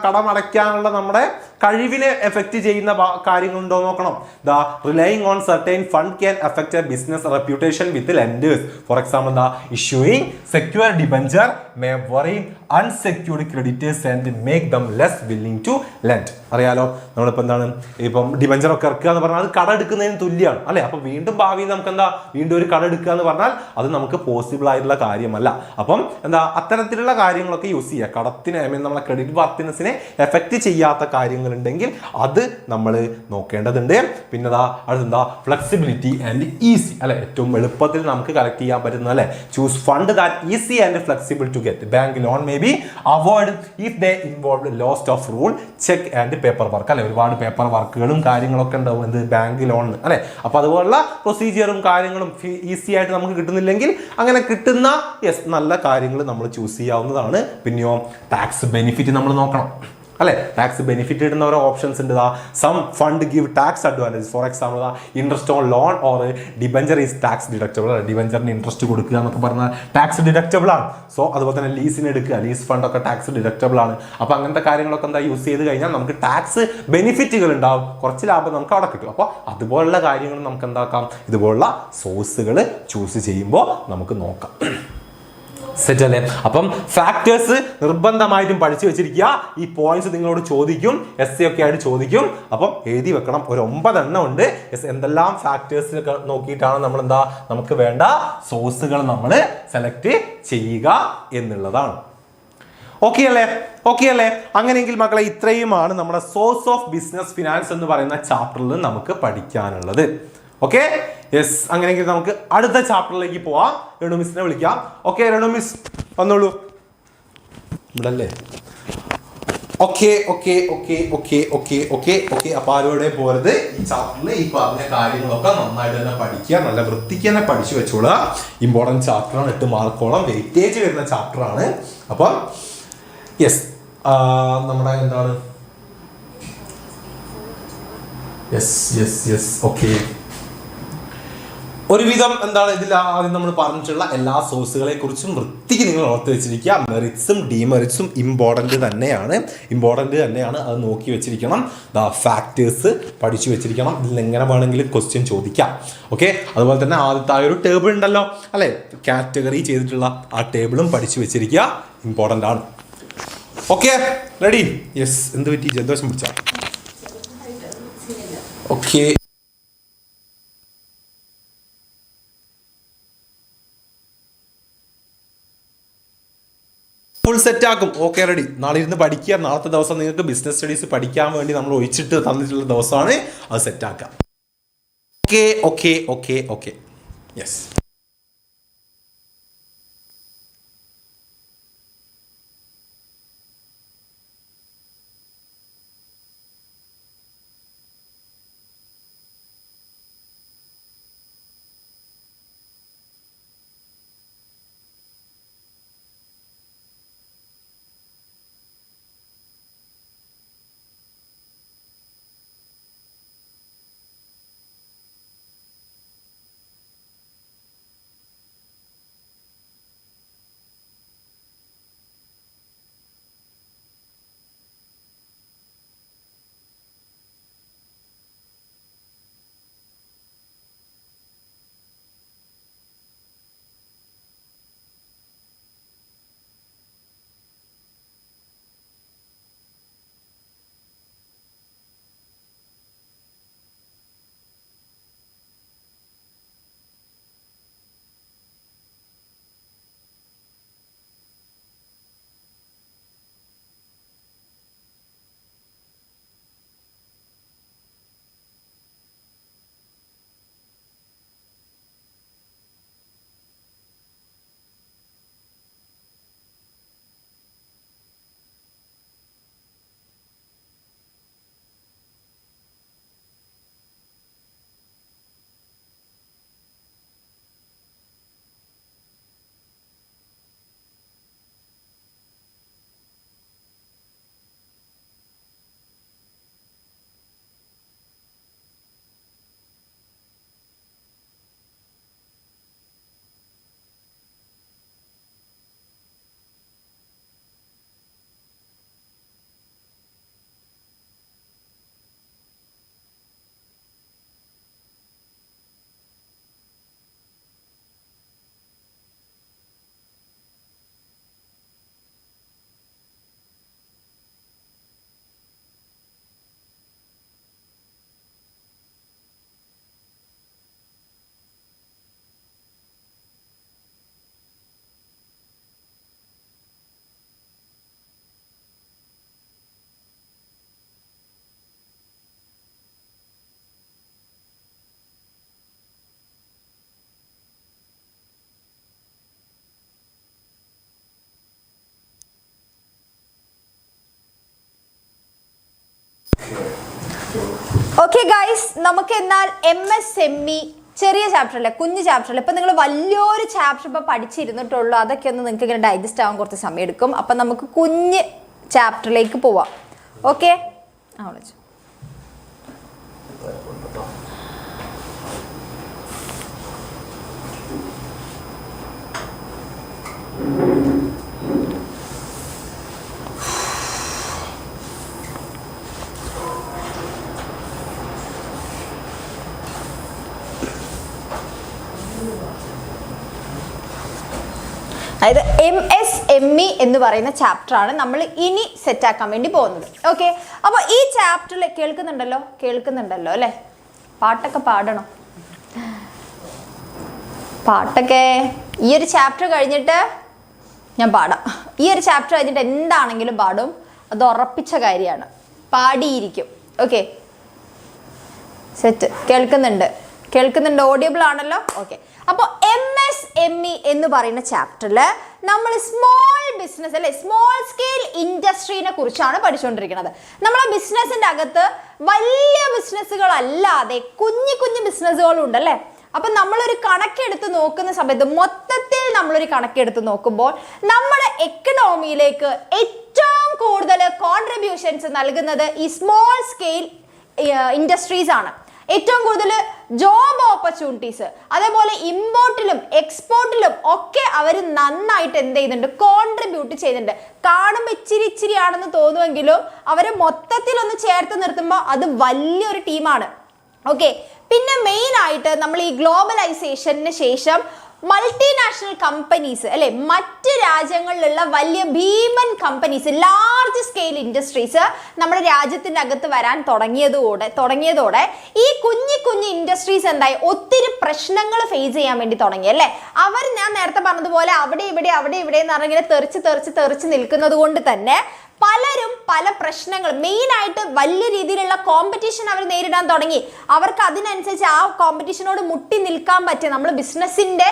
കടം അടയ്ക്കാനുള്ള നമ്മുടെ കഴിവിനെ എഫക്ട് ചെയ്യുന്ന കാര്യങ്ങളുണ്ടോ നോക്കണം. The relying on certain fund can effect a business reputation with lenders. For example the issuing secure debenture may worry unsecured creditors and make them less willing to lend. അറിയാലോ, നമ്മളിപ്പോൾ എന്താണ്, ഇപ്പം ഡിബഞ്ചർ ഒക്കെ ഇറക്കുക എന്ന് പറഞ്ഞാൽ അത് കട എടുക്കുന്നതിന് തുല്യമാണ് അല്ലെ. അപ്പൊ വീണ്ടും ഭാവിയിൽ നമുക്ക് എന്താ, വീണ്ടും ഒരു കട എടുക്കുക എന്ന് പറഞ്ഞാൽ അത് നമുക്ക് പോസിബിൾ ആയിട്ടുള്ള കാര്യമല്ല. അപ്പം എന്താ, അത്തരത്തിലുള്ള കാര്യങ്ങളൊക്കെ യൂസ് ചെയ്യുക. കടത്തിന് നമ്മളെ ക്രെഡിറ്റ് വർത്തിനെസ്സിനെ എഫക്ട് ചെയ്യാത്ത കാര്യങ്ങളുണ്ടെങ്കിൽ അത് നമ്മൾ നോക്കേണ്ടതുണ്ട്. പിന്നെ അടുത്തെന്താ, ഫ്ലെക്സിബിലിറ്റി ആൻഡ് ഈസി അല്ലെ. ഏറ്റവും എളുപ്പത്തിൽ നമുക്ക് കളക്ട് ചെയ്യാൻ പറ്റുന്ന അല്ലെ. Choose fund that easy and flexible to get. Bank loan may be avoid if they involve lost of rule check and paper work അല്ലെ. ഒരുപാട് പേപ്പർ വർക്കുകളും കാര്യങ്ങളൊക്കെ ഉണ്ടാവും എന്ത്, ബാങ്ക് ലോണിന് അല്ലെ. അപ്പൊ അതുപോലുള്ള പ്രൊസീജിയറും കാര്യങ്ങളും ഈസി ആയിട്ട് നമുക്ക് കിട്ടുന്നില്ലെങ്കിൽ അങ്ങനെ കിട്ടുന്ന നല്ല കാര്യങ്ങൾ നമ്മൾ ചൂസ് ചെയ്യാവുന്നതാണ്. പിന്നെയോ ടാക്സ് ബെനിഫിറ്റ് നമ്മൾ നോക്കണം അല്ലെ. ടാക്സ് ബെനിഫിറ്റ് ഇടുന്ന ഓരോ ഓപ്ഷൻസ് ഉണ്ട്. Some fund give tax advantage. For example interest on loan or debenture is tax deductible. ഡിബഞ്ചറിന് ഇൻട്രസ്റ്റ് കൊടുക്കുക എന്നൊക്കെ പറഞ്ഞാൽ ടാക്സ് ഡിഡക്റ്റബിൾ ആണ്. സോ അതുപോലെ തന്നെ ലീസിന് എടുക്കുക, ലീസ് ഫണ്ടൊക്കെ ടാക്സ് ഡിഡക്റ്റബിൾ ആണ്. അപ്പൊ അങ്ങനത്തെ കാര്യങ്ങളൊക്കെ എന്താ യൂസ് ചെയ്ത് കഴിഞ്ഞാൽ നമുക്ക് ടാക്സ് ബെനിഫിറ്റുകൾ ഉണ്ടാവും, കുറച്ച് ലാഭം നമുക്ക് അവിടെ കിട്ടും. അപ്പോൾ അതുപോലുള്ള കാര്യങ്ങൾ നമുക്ക് എന്താക്കാം, ഇതുപോലുള്ള സോഴ്സുകൾ ചൂസ് ചെയ്യുമ്പോൾ നമുക്ക് നോക്കാം. സെറ്റ് അല്ലേ. അപ്പം ഫാക്ടേഴ്സ് നിർബന്ധമായിട്ടും പഠിച്ചു വെച്ചിരിക്കുക. ഈ പോയിന്റ്സ് നിങ്ങളോട് ചോദിക്കും, എസ് ഒക്കെ ആയിട്ട് ചോദിക്കും. അപ്പം എഴുതി വെക്കണം. ഒരു 9 എണ്ണം ഉണ്ട്. എന്തെല്ലാം ഫാക്ടേഴ്സ് നോക്കിയിട്ടാണ് നമ്മൾ എന്താ, നമുക്ക് വേണ്ട സോഴ്സുകൾ നമ്മൾ സെലക്ട് ചെയ്യുക എന്നുള്ളതാണ്. ഓക്കെ അല്ലേ. അങ്ങനെയെങ്കിൽ മക്കളെ, ഇത്രയുമാണ് നമ്മുടെ സോഴ്സ് ഓഫ് ബിസിനസ് ഫിനാൻസ് എന്ന് പറയുന്ന ചാപ്റ്ററിൽ നമുക്ക് പഠിക്കാനുള്ളത്. Okay, yes. അങ്ങനെയെങ്കിൽ നമുക്ക് അടുത്ത ചാപ്റ്ററിലേക്ക് പോവാം. രേണു മിസ്സിനെ വിളിക്കാം. ഓക്കെ, രേണു മിസ് വന്നോളൂ. ഇവിടെ അല്ലേ. ഓക്കെ. അപ്പൊ ആരോടെ പോരുത്. ഈ ചാപ്റ്ററിൽ ഈ പറഞ്ഞ കാര്യങ്ങളൊക്കെ നന്നായിട്ട് തന്നെ പഠിക്കുക, നല്ല വൃത്തിക്ക് തന്നെ പഠിച്ചു വെച്ചോളുക. ഇമ്പോർട്ടൻറ്റ് ചാപ്റ്ററാണ്, 8 മാർക്കോളം വെയിറ്റേജ് വരുന്ന ചാപ്റ്ററാണ്. അപ്പം യെസ്, നമ്മുടെ എന്താണ്, യെസ്. ഓക്കെ, ഒരുവിധം എന്താണ് ഇതിൽ ആദ്യം നമ്മൾ പറഞ്ഞിട്ടുള്ള എല്ലാ സോഴ്സുകളെ കുറിച്ചും വൃത്തിക്ക് നിങ്ങൾ ഓർത്ത് വെച്ചിരിക്കുക. മെറിറ്റ്സും ഡിമെറിറ്റ്സും ഇമ്പോർട്ടൻ്റ് തന്നെയാണ്. അത് നോക്കി വെച്ചിരിക്കണം. ഫാക്ടേഴ്സ് പഠിച്ചു വെച്ചിരിക്കണം. ഇതിൽ എങ്ങനെ വേണമെങ്കിലും ക്വസ്റ്റ്യൻ ചോദിക്കാം. ഓക്കെ, അതുപോലെ തന്നെ ആദ്യത്തെ ആ ഒരു ടേബിൾ ഉണ്ടല്ലോ അല്ലെ, കാറ്റഗറി ചെയ്തിട്ടുള്ള ആ ടേബിളും പഠിച്ചു വെച്ചിരിക്കുക, ഇമ്പോർട്ടൻ്റ് ആണ്. Okay ready? യെസ്. എന്ത് പറ്റി? ജലദോഷം പിടിച്ചാ? ഓക്കെ. ഫുൾ സെറ്റ് ആക്കും. Okay ready. നാളെ ഇരുന്ന് പഠിക്കുക. നാളത്തെ ദിവസം നിങ്ങൾക്ക് ബിസിനസ് സ്റ്റഡീസ് പഠിക്കാൻ വേണ്ടി നമ്മൾ ഒഴിച്ചിട്ട് തന്നിട്ടുള്ള ദിവസമാണ്. അത് സെറ്റ് ആക്കാം. Okay okay okay okay. Yes. Okay guys, നമുക്ക് എന്നാൽ MSME ചെറിയ ചാപ്റ്റർ കുഞ്ഞു ചാപ്റ്റർ ഇപ്പം നിങ്ങൾ വലിയൊരു ചാപ്റ്റർ ഇപ്പം പഠിച്ചിരുന്നിട്ടുള്ളൂ. അതൊക്കെ ഒന്ന് നിങ്ങൾക്ക് ഇങ്ങനെ ഡൈജസ്റ്റ് ആവാൻ കുറച്ച് സമയം എടുക്കും. അപ്പം നമുക്ക് കുഞ്ഞ് ചാപ്റ്ററിലേക്ക് പോവാം. ഓക്കെ, വിളിച്ചു. അതായത് MSME എന്ന് പറയുന്ന ചാപ്റ്ററാണ് നമ്മൾ ഇനി സെറ്റാക്കാൻ വേണ്ടി പോകുന്നത്. ഓക്കെ, അപ്പോൾ ഈ ചാപ്റ്ററിൽ കേൾക്കുന്നുണ്ടല്ലോ അല്ലേ? പാട്ടൊക്കെ പാടണം. പാട്ടൊക്കെ ഈ ഒരു ചാപ്റ്റർ കഴിഞ്ഞിട്ട് ഞാൻ പാടാം. ഈ ഒരു ചാപ്റ്റർ കഴിഞ്ഞിട്ട് എന്താണെങ്കിലും പാടും, അത് ഉറപ്പിച്ച കാര്യമാണ്. പാടിയിരിക്കും. Okay, set. കേൾക്കുന്നുണ്ട് ഓഡിയബിൾ ആണല്ലോ? ഓക്കെ, അപ്പോൾ MSME എന്ന് പറയുന്ന ചാപ്റ്ററിൽ നമ്മൾ സ്മോൾ ബിസിനസ് അല്ലെ, സ്മോൾ സ്കെയിൽ ഇൻഡസ്ട്രീനെ കുറിച്ചാണ് പഠിച്ചുകൊണ്ടിരിക്കുന്നത്. നമ്മളെ ബിസിനസിന്റെ അകത്ത് വലിയ ബിസിനസ്സുകളല്ലാതെ കുഞ്ഞു കുഞ്ഞു ബിസിനസ്സുകളും ഉണ്ടല്ലേ. അപ്പം നമ്മളൊരു കണക്കെടുത്ത് നോക്കുന്ന സമയത്ത് മൊത്തത്തിൽ നമ്മളൊരു കണക്കെടുത്ത് നോക്കുമ്പോൾ നമ്മുടെ എക്കണോമിയിലേക്ക് ഏറ്റവും കൂടുതൽ കോൺട്രിബ്യൂഷൻസ് നൽകുന്നത് ഈ സ്മോൾ സ്കെയിൽ ഇൻഡസ്ട്രീസ് ആണ്. ഏറ്റവും കൂടുതൽ ജോബ് ഓപ്പർച്യൂണിറ്റീസ്, അതേപോലെ ഇമ്പോർട്ടിലും എക്സ്പോർട്ടിലും ഒക്കെ അവർ നന്നായിട്ട് എന്ത് ചെയ്യുന്നുണ്ട്, കോൺട്രിബ്യൂട്ട് ചെയ്യുന്നുണ്ട്. കാണുമ്പോൾ ഇച്ചിരി ആണെന്ന് തോന്നുമെങ്കിലും അവരെ മൊത്തത്തിൽ ഒന്ന് ചേർത്ത് നിർത്തുമ്പോൾ അത് വലിയൊരു ടീമാണ്. ഓക്കെ, പിന്നെ മെയിൻ ആയിട്ട് നമ്മൾ ഈ ഗ്ലോബലൈസേഷന് ശേഷം മൾട്ടിനാഷണൽ കമ്പനീസ് അല്ലെ, മറ്റ് രാജ്യങ്ങളിലുള്ള വലിയ ഭീമൻ companies, large large scale industries നമ്മുടെ രാജ്യത്തിൻ്റെ അകത്ത് വരാൻ തുടങ്ങിയതോടെ ഈ കുഞ്ഞു ഇൻഡസ്ട്രീസ് എന്തായി ഒത്തിരി പ്രശ്നങ്ങൾ ഫേസ് ചെയ്യാൻ വേണ്ടി തുടങ്ങി അല്ലേ. അവർ ഞാൻ നേരത്തെ പറഞ്ഞതുപോലെ അവിടെ ഇവിടെ എന്ന് പറഞ്ഞിങ്ങനെ തെറിച്ച് നിൽക്കുന്നത് കൊണ്ട് തന്നെ പലരും പല പ്രശ്നങ്ങൾ മെയിനായിട്ട് വലിയ രീതിയിലുള്ള കോമ്പറ്റീഷൻ അവർ നേരിടാൻ തുടങ്ങി. അവർക്ക് അതിനനുസരിച്ച് ആ കോമ്പറ്റീഷനോട് മുട്ടി നിൽക്കാൻ പറ്റും. നമ്മൾ ബിസിനസ്സിന്റെ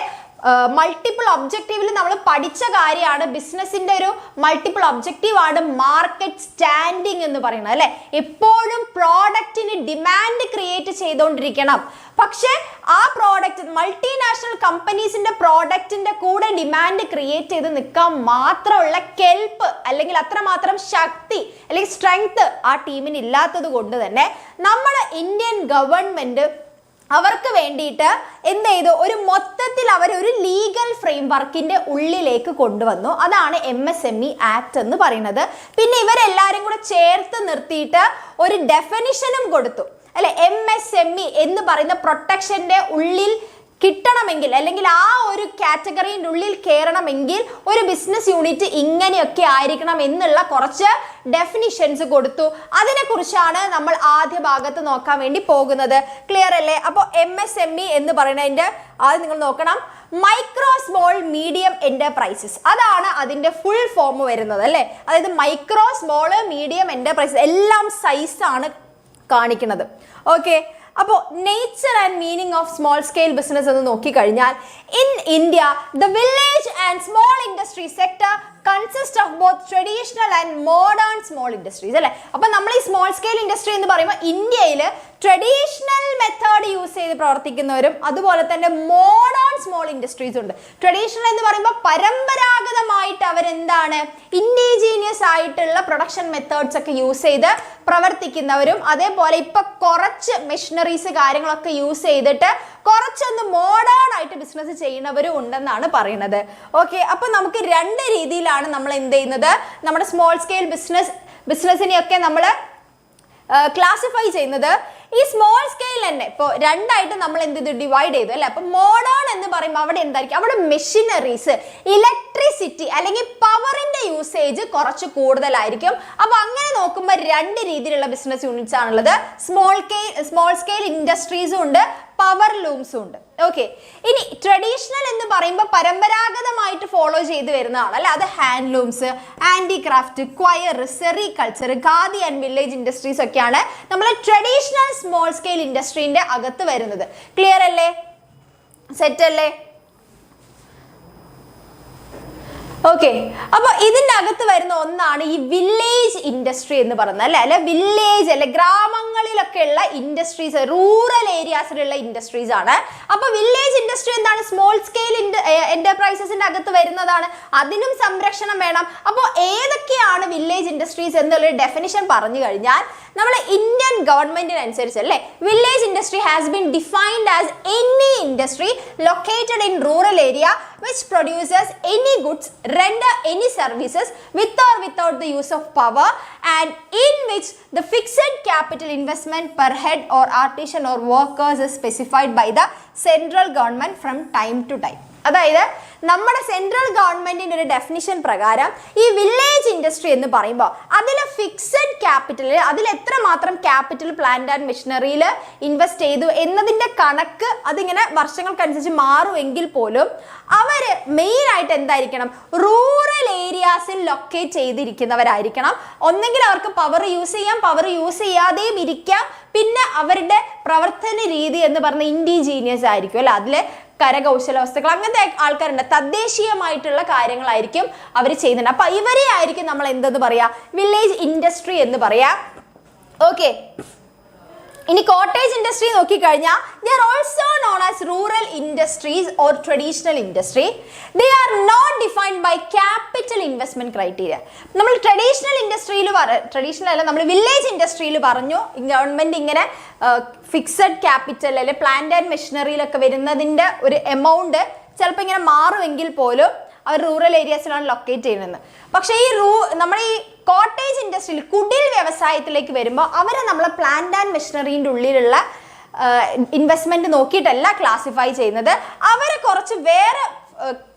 മൾട്ടിപ്പിൾ ഒബ്ജക്റ്റീവിൽ നമ്മൾ പഠിച്ച കാര്യമാണ്. ബിസിനസിന്റെ ഒരു മൾട്ടിപ്പിൾ ഒബ്ജക്റ്റീവ് ആണ് മാർക്കറ്റ് സ്റ്റാൻഡിങ് എന്ന് പറയുന്നത് അല്ലെ. എപ്പോഴും പ്രോഡക്റ്റിന് ഡിമാൻഡ് ക്രിയേറ്റ് ചെയ്തുകൊണ്ടിരിക്കണം. പക്ഷെ ആ പ്രോഡക്റ്റ് മൾട്ടിനാഷണൽ കമ്പനീസിന്റെ പ്രോഡക്റ്റിന്റെ കൂടെ ഡിമാൻഡ് ക്രിയേറ്റ് ചെയ്ത് നിൽക്കാൻ മാത്രമുള്ള കെൽപ്പ് അല്ലെങ്കിൽ അത്രമാത്രം ശക്തി അല്ലെങ്കിൽ സ്ട്രെങ്ത് ആ ടീമിന് ഇല്ലാത്തത് കൊണ്ട് തന്നെ നമ്മുടെ ഇന്ത്യൻ ഗവൺമെന്റ് അവർക്ക് വേണ്ടിയിട്ട് എന്ത് ചെയ്തു, ഒരു മൊത്തത്തിൽ അവർ ഒരു ലീഗൽ ഫ്രെയിം വർക്കിന്റെ ഉള്ളിലേക്ക് കൊണ്ടുവന്നു. അതാണ് MSME ആക്ട് എന്ന് പറയുന്നത്. പിന്നെ ഇവരെല്ലാരും കൂടെ ചേർത്ത് നിർത്തിയിട്ട് ഒരു ഡെഫിനിഷനും കൊടുത്തു അല്ലെ. MSME എന്ന് പറയുന്ന പ്രൊട്ടക്ഷന്റെ ഉള്ളിൽ കിട്ടണമെങ്കിൽ അല്ലെങ്കിൽ ആ ഒരു കാറ്റഗറിയുടെ ഉള്ളിൽ കയറണമെങ്കിൽ ഒരു ബിസിനസ് യൂണിറ്റ് ഇങ്ങനെയൊക്കെ ആയിരിക്കണം എന്നുള്ള കുറച്ച് ഡെഫിനിഷൻസ് കൊടുത്തു. അതിനെക്കുറിച്ചാണ് നമ്മൾ ആദ്യ ഭാഗത്ത് നോക്കാൻ വേണ്ടി പോകുന്നത്. ക്ലിയർ അല്ലേ? അപ്പോൾ MSME എന്ന് പറയുന്നതിന്റെ ആദ്യം നിങ്ങൾ നോക്കണം, മൈക്രോ സ്മോൾ മീഡിയം എന്റർപ്രൈസസ്. അതാണ് അതിന്റെ ഫുൾ ഫോം വരുന്നത് അല്ലേ. അതായത് മൈക്രോ സ്മോൾ മീഡിയം എന്റർപ്രൈസസ് എല്ലാം സൈസാണ് കാണിക്കുന്നത്. ഓക്കെ, അപ്പോൾ nature and meaning of small scale business എന്ന് നോക്കിക്കഴിഞ്ഞാൽ in India the village and small industry sector consist of both traditional and modern small industries അല്ലേ. അപ്പൊ നമ്മൾ ഈ സ്മോൾ സ്കെയിൽ ഇൻഡസ്ട്രി എന്ന് പറയുമ്പോൾ ഇന്ത്യയിൽ ട്രഡീഷണൽ മെത്തേഡ് യൂസ് ചെയ്ത് പ്രവർത്തിക്കുന്നവരും അതുപോലെ തന്നെ മോഡേൺ സ്മോൾ ഇൻഡസ്ട്രീസ് ഉണ്ട്. ട്രഡീഷണൽ എന്ന് പറയുമ്പോൾ പരമ്പരാഗതമായിട്ട് അവരെന്താണ് ഇൻഡിജീനിയസ് ആയിട്ടുള്ള പ്രൊഡക്ഷൻ മെത്തേഡ്സ് ഒക്കെ യൂസ് ചെയ്ത് പ്രവർത്തിക്കുന്നവരും അതേപോലെ ഇപ്പൊ കുറച്ച് മെഷീനറീസ് കാര്യങ്ങളൊക്കെ യൂസ് ചെയ്തിട്ട് കുറച്ചൊന്ന് മോഡേൺ ആയിട്ട് ബിസിനസ് ചെയ്യുന്നവരും ഉണ്ടെന്നാണ് പറയുന്നത്. ഓക്കെ, അപ്പൊ നമുക്ക് രണ്ട് രീതിയിലാണ് നമ്മൾ എന്ത് ചെയ്യുന്നത്, നമ്മുടെ സ്മോൾ സ്കെയിൽ ബിസിനസ്സിനെയൊക്കെ നമ്മൾ ക്ലാസിഫൈ ചെയ്യുന്നത്. ഈ സ്മോൾ സ്കെയിൽ തന്നെ ഇപ്പോൾ രണ്ടായിട്ട് നമ്മൾ എന്ത് ചെയ്തു, ഡിവൈഡ് ചെയ്തു അല്ലെ. അപ്പൊ മോഡേൺ എന്ന് പറയുമ്പോൾ അവിടെ എന്തായിരിക്കും, അവിടെ മെഷീനറീസ് ഇലക്ട്രിസിറ്റി അല്ലെങ്കിൽ പവറിന്റെ യൂസേജ് കുറച്ച് കൂടുതലായിരിക്കും. അപ്പൊ അങ്ങനെ നോക്കുമ്പോൾ രണ്ട് രീതിയിലുള്ള ബിസിനസ് യൂണിറ്റ്സ് ആണുള്ളത്. സ്മോൾ സ്കെയിൽ ഇൻഡസ്ട്രീസും ഉണ്ട്, പവർ ലൂംസും ഉണ്ട്. ഓക്കെ, ഇനി ട്രഡീഷണൽ എന്ന് പറയുമ്പോൾ പരമ്പരാഗതമായിട്ട് ഫോളോ ചെയ്ത് വരുന്നതാണ് അല്ലെ. അത് handlooms, handicraft, choir, sericulture, khadi and village industries ഒക്കെയാണ് നമ്മൾ ട്രഡീഷണൽ സ്മോൾ സ്കെയിൽ ഇൻഡസ്ട്രീന്റെ അകത്ത് വരുന്നത്. ക്ലിയർ അല്ലേ? സെറ്റ് അല്ലേ? ഓക്കെ, അപ്പൊ ഇതിന്റെ അകത്ത് വരുന്ന ഒന്നാണ് ഈ വില്ലേജ് ഇൻഡസ്ട്രി എന്ന് പറയുന്നത് അല്ലെ വില്ലേജ് അല്ലെ ഗ്രാമങ്ങളിലൊക്കെ ഉള്ള ഇൻഡസ്ട്രീസ്, റൂറൽ ഏരിയാസിലുള്ള ഇൻഡസ്ട്രീസ് ആണ്. അപ്പൊ വില്ലേജ് ഇൻഡസ്ട്രി എന്താണ്, സ്മോൾ സ്കെയിൽ എന്റർപ്രൈസസിന്റെ അകത്ത് വരുന്നതാണ്. അതിനും സംരക്ഷണം വേണം. അപ്പോൾ ഏതൊക്കെയാണ് വില്ലേജ് ഇൻഡസ്ട്രീസ് എന്നുള്ള ഡെഫിനിഷൻ പറഞ്ഞു കഴിഞ്ഞാൽ നമ്മൾ ഇന്ത്യൻ ഗവൺമെന്റിനനുസരിച്ച് അല്ലേ, village industry has been defined as any industry located in rural area which produces any goods, render any services with or without the use of power, and in which the fixed capital investment per head or artisan or workers is specified by the central government from time to time. അതായത് നമ്മുടെ സെൻട്രൽ ഗവൺമെന്റിന്റെ ഒരു ഡെഫിനിഷൻ പ്രകാരം ഈ വില്ലേജ് ഇൻഡസ്ട്രി എന്ന് പറയുമ്പോൾ അതിൽ ഫിക്സഡ് ക്യാപിറ്റൽ, അതിൽ എത്രമാത്രം ക്യാപിറ്റൽ പ്ലാന്റ് ആൻഡ് മെഷീനറിയിൽ ഇൻവെസ്റ്റ് ചെയ്തു എന്നതിന്റെ കണക്ക് അതിങ്ങനെ വർഷങ്ങൾക്കനുസരിച്ച് മാറുമെങ്കിൽ പോലും അവര് മെയിൻ ആയിട്ട് എന്തായിരിക്കണം, റൂറൽ ഏരിയാസിൽ ലൊക്കേറ്റ് ചെയ്തിരിക്കുന്നവരായിരിക്കണം. ഒന്നെങ്കിൽ അവർക്ക് പവർ യൂസ് ചെയ്യാം, പവർ യൂസ് ചെയ്യാതെയും ഇരിക്കാം. പിന്നെ അവരുടെ പ്രവർത്തന രീതി എന്ന് പറഞ്ഞ ഇൻഡിജീനിയസ് ആയിരിക്കും അല്ലെ. അതില് കരകൗശല വസ്തുക്കൾ അങ്ങനത്തെ ആൾക്കാരുണ്ട്, തദ്ദേശീയമായിട്ടുള്ള കാര്യങ്ങളായിരിക്കും അവർ ചെയ്യുന്നുണ്ട്. അപ്പൊ ഇവരെ ആയിരിക്കും നമ്മൾ എന്തെന്ന് പറയാ, വില്ലേജ് ഇൻഡസ്ട്രി എന്ന് പറയാ. ഓക്കെ, ഇനി കോട്ടേജ് ഇൻഡസ്ട്രി നോക്കിക്കഴിഞ്ഞാൽ they are also known as rural industries or traditional industry. They are not defined by capital investment criteria. നമ്മൾ ട്രഡീഷണൽ ഇൻഡസ്ട്രിയിൽ ട്രഡീഷണൽ അല്ല, നമ്മൾ വില്ലേജ് ഇൻഡസ്ട്രിയിൽ പറഞ്ഞു ഗവൺമെന്റ് ഇങ്ങനെ ഫിക്സഡ് ക്യാപിറ്റൽ അല്ലെ പ്ലാന്റ് ആൻഡ് മെഷീനറിയിലൊക്കെ വരുന്നതിന്റെ ഒരു എമൗണ്ട് ചിലപ്പോൾ ഇങ്ങനെ മാറുമെങ്കിൽ പോലും അവർ റൂറൽ ഏരിയാസിലാണ് ലൊക്കേറ്റ് ചെയ്യുന്നത്. പക്ഷേ നമ്മുടെ ഈ കോട്ടേജ് ഇൻഡസ്ട്രിയിൽ കുടിൽ വ്യവസായത്തിലേക്ക് വരുമ്പോൾ അവരെ നമ്മൾ പ്ലാന്റ് ആൻഡ് മെഷീനറിൻ്റെ ഉള്ളിലുള്ള ഇൻവെസ്റ്റ്മെന്റ് നോക്കിയിട്ടല്ല ക്ലാസിഫൈ ചെയ്യുന്നത്. അവരെ കുറച്ച് വേറെ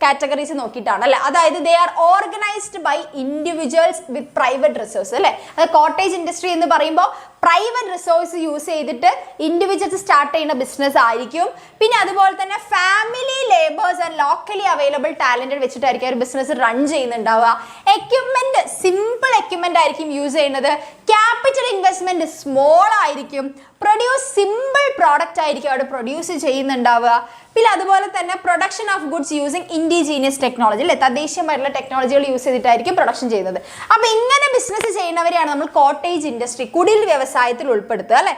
കാറ്റഗറീസ് നോക്കിയിട്ടാണ് അല്ലെ. അതായത് they are organised by individuals with private resource അല്ലെ. അത് കോട്ടേജ് ഇൻഡസ്ട്രി എന്ന് പറയുമ്പോൾ പ്രൈവറ്റ് റിസോഴ്സ് യൂസ് ചെയ്തിട്ട് ഇൻഡിവിജ്വൽസ് സ്റ്റാർട്ട് ചെയ്യുന്ന ബിസിനസ് ആയിരിക്കും. പിന്നെ അതുപോലെ തന്നെ family labours and locally available talented വെച്ചിട്ടായിരിക്കും ഒരു ബിസിനസ് റൺ ചെയ്യുന്നുണ്ടാവുക. എക്യുപ്മെന്റ് സിമ്പിൾ എക്യുപ്മെന്റ് ആയിരിക്കും യൂസ് ചെയ്യുന്നത്. ക്യാപിറ്റൽ ഇൻവെസ്റ്റ്മെന്റ് സ്മോൾ ആയിരിക്കും. പ്രൊഡ്യൂസ് സിമ്പിൾ പ്രോഡക്റ്റ് ആയിരിക്കും അവിടെ പ്രൊഡ്യൂസ് ചെയ്യുന്നുണ്ടാവുക. പിന്നെ അതുപോലെ തന്നെ production of goods using indigenous technology അല്ലെ, തദ്ദേശീയമായിട്ടുള്ള ടെക്നോളജികൾ യൂസ് ചെയ്തിട്ടായിരിക്കും പ്രൊഡക്ഷൻ ചെയ്യുന്നത്. അപ്പൊ ഇങ്ങനെ ബിസിനസ് ചെയ്യുന്നവരെയാണ് നമ്മൾ കോട്ടേജ് ഇൻഡസ്ട്രി കുടിൽ വ്യവസായത്തിൽ ഉൾപ്പെടുത്തുക അല്ലെ.